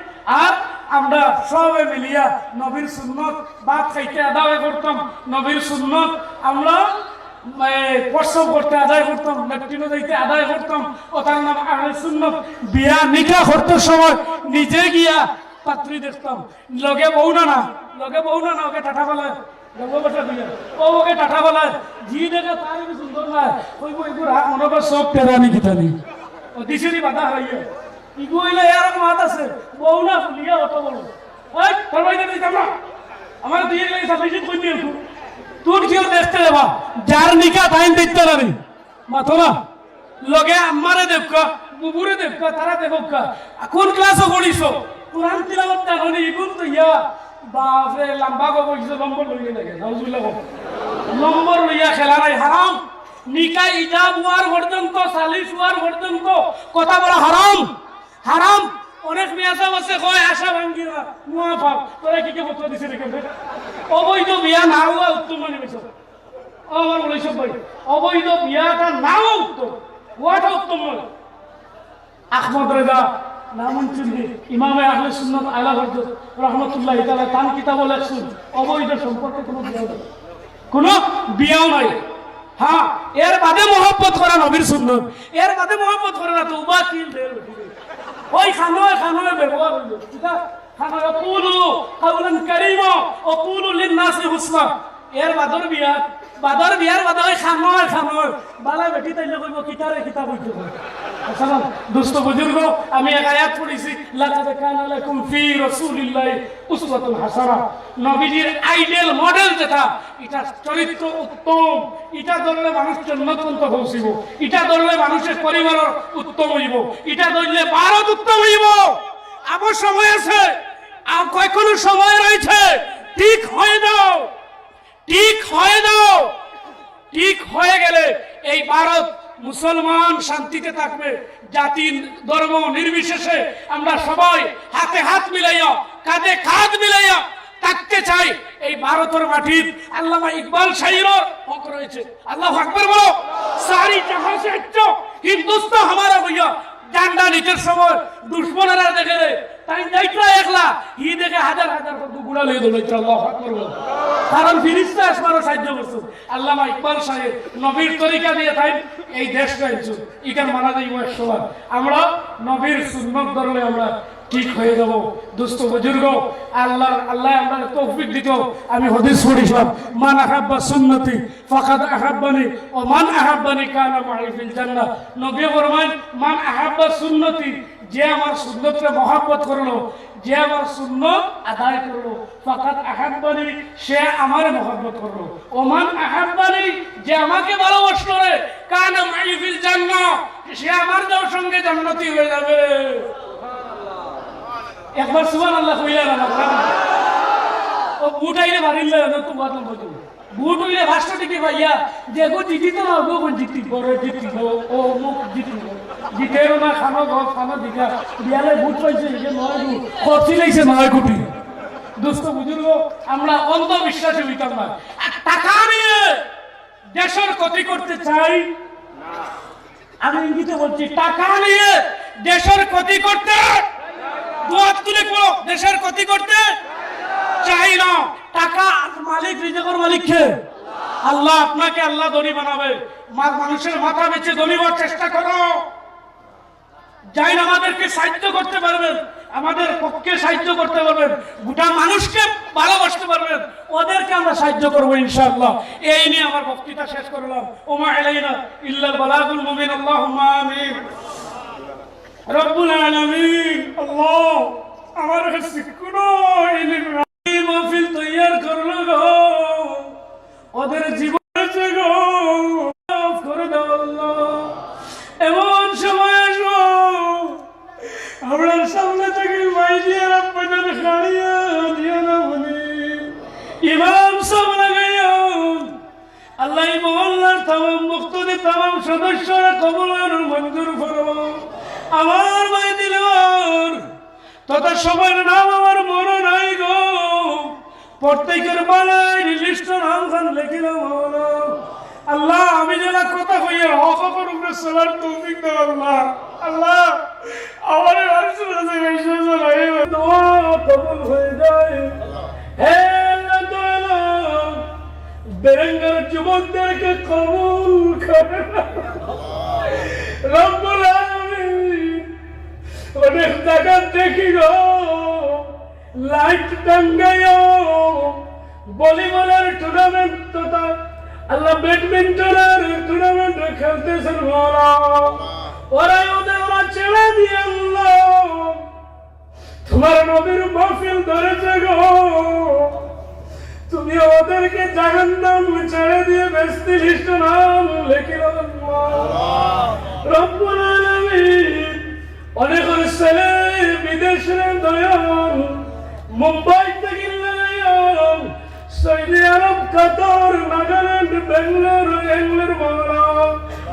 B: আর আমরা সবাই মিলিয়া নবীর সুন্নত ভাত খাইতে আদায় করতাম নবীর সুন্নত আমরা প্রসব করতে আদায় করতাম ল্যাট্রিনে যাইতে আদায় করতাম ও তার নাম আহলে সুন্নাত বিয়া নিকাহ করতে সময় নিজে গিয়া পাত্রী দেখতাম লগে বউ না ওকে টাটা বলায় ওকে টাটা বলায় জি দেখে তার সুন্দর না কইব এগুর হাত মনে করে সব টেরানি গিতানি ও দিশিরি বাধা হইয়া ইগু হইলে এরকম হাত আছে বউ না ফুলিয়া অত বড় ওই তরবাই দিতাম না আমার দিয়ে গেলে সাফিসিয়েন্ট কই নিয়ে তুই কেউ দেখতে যাবা যার নিকা টাইম দেখতে পারি মাথো না লগে আমারে দেখকা বুবুরে দেখকা তারা দেখকা কোন ক্লাসে পড়িছ কোরআন তিলাওয়াত জানি ইগুন তো ইয়া বাপরে লম্বা গো কইছো নম্বর লইয়ে লাগে নাউজুবিল্লাহ নম্বর লইয়া খেলা নাই হারাম নিকা ইজাব ওয়ার পর্যন্ত সালিস ওয়ার পর্যন্ত কথা বলা হারাম অনেক মেয়াসা আছে কয় আশা ভাঙ্গিরা মুআফাক তোরা কি বলতে দিছে রে অবৈধ বিয়া না হওয়া উত্তম মানে বেশ আমার বলে সব ভাই অবৈধ বিয়াটা নাও উত্তম ওয়াটা উত্তম নয় আহমদ রেজা নামুনচুন্দি ইমামে আহলে সুন্নাত আলা হযরত রাহমাতুল্লাহি তাআলা তান কিতাব লেখছেন অবৈধ সম্পর্কে কোনো বিয়াও নাই হ্যাঁ এর বাদে মহব্বত করা নবীর সুন্নাত এর বাদে মহব্বত করা না তো উবা কিল দের ওই খানোয় ব্যবহার হইল এটা খানা কুলু কাউলান কারীমা ও কুলু লিন-নাসি হুসনা এর বাদর বিয়ার বাদে ওই খানোয় বালা বেটি তাইলে কইব কিতারে কিতাব হইতো সালাম দোস্ত বুজুর্গ, আমি এক আয়াত পড়েছি, লাকাদ কানা লাকুম ফি রাসূলিল্লাহি উসওয়াতুন হাসানাহ। নবীজির আইডিয়াল মডেল যেটা, এটা চরিত্র উত্তম, এটা ধরলে মানুষ জান্নাত পর্যন্ত পৌঁছিব, এটা ধরলে মানুষের পরিবার উত্তম হইব, এটা ধরলে ভারত উত্তম হইব। আবার সময় আছে, আর কয়কোনো সময় রয়েছে, ঠিক হয়ে দাও, ঠিক হয়ে দাও। ঠিক হয়ে গেলে এই ভারত মুসলমান শান্তিতে থাকবে। জাতি ধর্ম নির্বিশেষে আমরা সবাই হাতে হাত মিলাইয়া, কাঁধে কাঁধ মিলাইয়া থাকতে চাই। এই ভারতের মাটির আল্লামা ইকবাল শাহীর হক রয়েছে। আল্লাহু আকবার বলো। সারি জাহাঁ সে আচ্ছা হিন্দুস্তান হামারা ভইয়া। ডান্ডা নিতের সময় দুশ্মনেরা দেখে তাই যাইতা একলা, ই দেখে হাজার হাজার গুড়া লয়ে দৌড়াইছে। আল্লাহু আকবার বলো। কারণ ফিরিস্তা আসমানও সাহায্য করছে। আল্লামা ইকবাল সাহেব নবীর তরিকা দিয়ে তাই এই দেশ গাইছে, ইকার মানা যাইব একসময়। আমরা নবীর সুন্নত ধরলে আমরা ঠিক হয়ে যাব। দোস্ত বুজুর্গ, আল্লাহ আমরা তৌফিক দিত। আমি হাদিস পড়িলাম, মান আহাব্বা সুন্নতি ফাকাদ আহাব্বানি ও মান আহাব্বানি কানা মাই ফিল জান্নাহ। নবী ফরমান, মান আহাব্বা সুন্নতি, যে আমার সুন্নতকে মহব্বত করলো, যে আমার সুন্নত আদায় করলো, ফাকাদ আহাব্বানি, সে আমার মহব্বত করলো। ও মান আহাব্বানি, যে আমাকে ভালোবাসলো রে, কানা মাই ফিল জান্নাহ, সে আমার সঙ্গে জান্নাতি হয়ে যাবে। একবার সুবহানাল্লাহ কইলা না ও বুট আইলে বাড়িলে না তো বাদ বলতো বুট হইলে ভাষা থেকে ভাইয়া দেখো জিতি তো না গো জিতি করে জিতি গো ও মুখ জিতি জিতেরো না খানো গো খানো দিগা বিয়ালে বুট পাইছে যে নয় গো খরচি লাইছে 9 কোটি। দোস্ত বুজুর্গ, আমরা অন্ধবিশ্বাসী হইতাম না। টাকা নিয়ে দেশের ক্ষতি করতে চাই না। আমি ইঙ্গিতে বলছি, টাকা নিয়ে দেশের ক্ষতি করতে, দুয়াত তুলে পড়ো, দেশের ক্ষতি করতে চাই না। টাকা মালিক, রিজিকের মালিক কে? আল্লাহ। আপনাকে আল্লাহ ধনী বানাবে। মানুষের মাথা বেঁচে ধনী হওয়ার চেষ্টা করো। যাই না আমাদেরকে সাহায্য করতে পারবেন, আমাদের পক্ষে সাহায্য করতে পারবেন, গোটা মানুষকে ভালোবাসতে পারবেন, ওদেরকে আমরা সাহায্য করবো ইনশাআল্লাহ। এই নিয়ে আমার বক্তৃতা শেষ করলাম। ওমা আলাইনা ইল্লাল বালাগুল মুবিন। আল্লাহুম্মা আমিন। রব্বুল আলামিন, আল্লাহ আমার কাছে কোনো মাহফিল তৈয়ার করলো গো, ওদের জীবনের গো মাফ করে দাও আল্লাহ। এমন সময় আসো আপনার সামনে থেকে মাইজিয়ার আপনাদের খাড়িয়া দিয়া না বলি ইমাম সব লাগাইয়া আল্লাহ এই মহল্লার তামাম মুক্তদি তামাম সদস্যরা কবুল মঞ্জুর করো। আমার ভাই দিলওয়ার তথা সবার নাম আমার মনে নাই গো, প্রত্যেকের বালাই লিস্ট নাম খান লিখিলাম। আল্লাহ আমি যারা কথা কইয়া হক হকের উপরে চলার তৌফিক দাও আল্লাহ। আল্লাহ আমার দোয়া কবুল হয়ে যায়। হে আল্লাহ দয়ালু, বেরেঙ্গার যুবকদেরকে কবুল করে রব্বুল আলামিন। অনেক জায়গা দেখি গো লাইট টাঙ্গাইও ভলিবলের টুর্নামেন্ট তথা আল্লাহ ব্যাডমিন্টনের টুর্নামেন্ট খেলতেছেন ওরা ওরা ছেড়ে দিয়ে আল্লাহ তোমার নবীর মাহফিল ধরেছে গো, তুমি ওদেরকে জাহান্নাম ছেড়ে দিয়ে বেস্তি লিস্ট নাম লিখিল রব্বুল আলামিন। অনেক ছেলে বিদেশে দয়াল, মুম্বাই থেকে সৌদি আরব, কাতার, নাগাল্যান্ড, বেঙ্গলোর বাংলা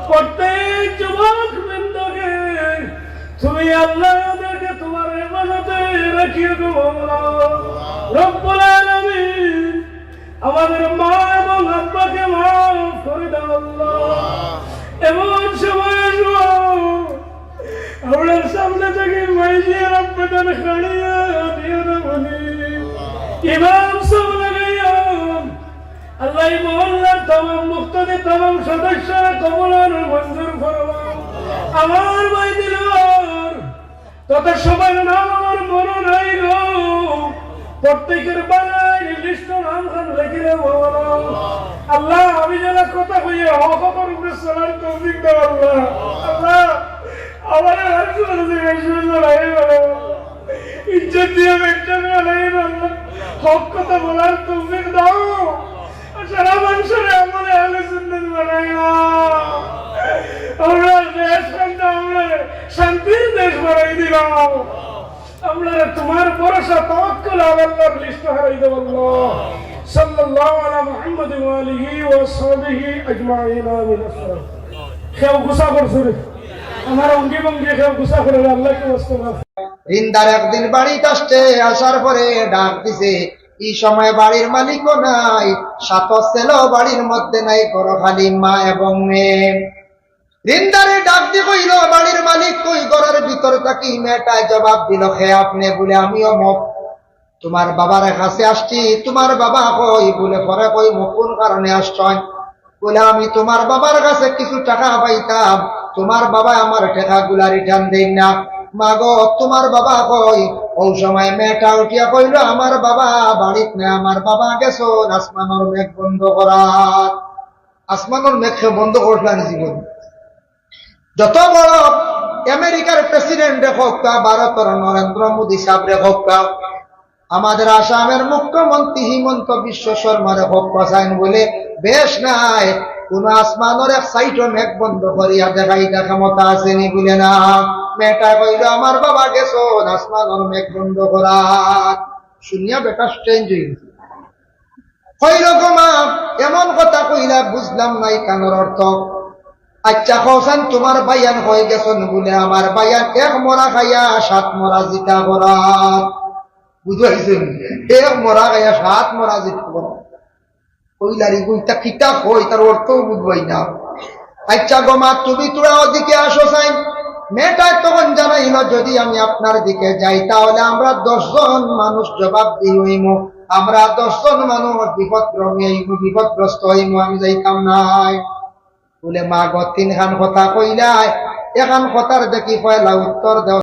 B: প্রত্যেক যুবক বৃন্দকে তুমি আল্লাহ ওদেরকে তোমার ইবাদতে রাখিয়ে গো রব্বুল আলামিন। আমাদের মা এবং আব্বাকে মাফ করে দাও আল্লাহ। এমন সময় আপনার সামনে থেকে মাইজিয়ার আপনাদের খাড়িয়া দিয়ে না বলি ইমাম সব লাগাইয়া আল্লাহ মহল্লার তামাম মুক্তদি তামাম সদস্যরা কবুল মঞ্জুর করো। আমার ভাই দিলওয়ার তথা সবার নাম আমার মনে নাই গো, প্রত্যেকের বালাই লিস্ট নাম খান লিখিলে আল্লাহ আমি যারা কথা কইয়া হক হকের উপরে চলার তৌফিক দাও আল্লাহ। আল্লাহ আমার ইজ্জত দিয়ে একটা হক কথা বলার তৌফিক দাও, সারা মানুষের আমলে আহলে সুন্নাত বানাইয়া আমরা দেশ আমরা শান্তির দেশ বানাই দিলাম। আমরা তোমার ভরসা তাওয়াক্কুল আল্লাহর লিস্ট হারাই দেব। আল্লাহ সাল্লাল্লাহু আলা মুহাম্মদ ওয়া আলিহি ওয়া সাহবিহি আজমাইন। আমিন। কেউ গুসা করছে রে, আমার অঙ্গি ভঙ্গি কেউ গুসা করে আল্লাহকে ওয়াস্তে না।
A: রিন্দার একদিন বাড়িতে আসছে, আসার পরে ডাক দিছে। এই সময় বাড়ির মালিকও নাই, সাত ছেলে বাড়ির মধ্যে নাই, ঘর খালি মা এবং মেয়ে। রিন্দারে ডাক দিয়ে কইল, বাড়ির মালিক কই? ঘরের ভিতর থাকি মেয়েটায় জবাব দিল, হে আপনি? বলে আমিও মুখ তোমার বাবার কাছে আসছি। তোমার বাবা কই? বলে পরে কই মুখ কোন কারণে আসছেন? বলে আমি তোমার বাবার কাছে কিছু টাকা পাইতাম, তোমার বাবা আমার টাকা গুলা রিটার্ন দেন না। মাগো তোমার বাবা কই? ওই সময় মেয়েটা উঠিয়া কইল, আমার বাবা বাড়িত না, আমার বাবা গেছো আসমানোর মেঘ বন্ধ করার। আসমানোর মেঘ বন্ধ করলেন জীবন। যত বড় আমেরিকার প্রেসিডেন্ট হোক, ভারতের নরেন্দ্র মোদী সাহেব হোক, আমাদের আসামের মুখ্যমন্ত্রী হিমন্ত বিশ্ব শর্মার হোক, বলে বেশ নাই কোন আসমানের এক সাইটও মেঘ বন্ধ করিয়া দেখাইটা ক্ষমতা আসেনি। বলে না, মেয়েটা কইল আমার বাবা গেছো আসমানের মেঘ বন্ধ করার। শুনিয়া বেটা স্ট্রেঞ্জ হয়ে গেছে। কইল গো মা, এমন কথা কইলা বুঝলাম নাই কানোর অর্থ। আচ্ছা কৌসান তোমার বায়ান হয়ে গেছেন? বলে আমার বায়ান এক মরা খাইয়া সাত মরা জিতা করা। বুঝাইছেন? এক মরা খাইয়া সাত মরা জিতা করা। কইলারি বইটা কিতা কই তার অর্থ বুঝবাই না। আচ্ছা গো মা, তুমি তোরা ওদিকে আসো চাই। মেয়েটায় তখন জানাইল, যদি আমি আপনার দিকে যাই তাহলে আমরা 10 জন মানুষ জবাব দিয়ে হইম, আমরা 10 জন মানুষ বিপদগ্রস্ত হইম, আমি যাইতাম নাই। বলে মা গো, 3 খান কথা কইলাই, এখান কথার দেখি পয়লা উত্তর দেও।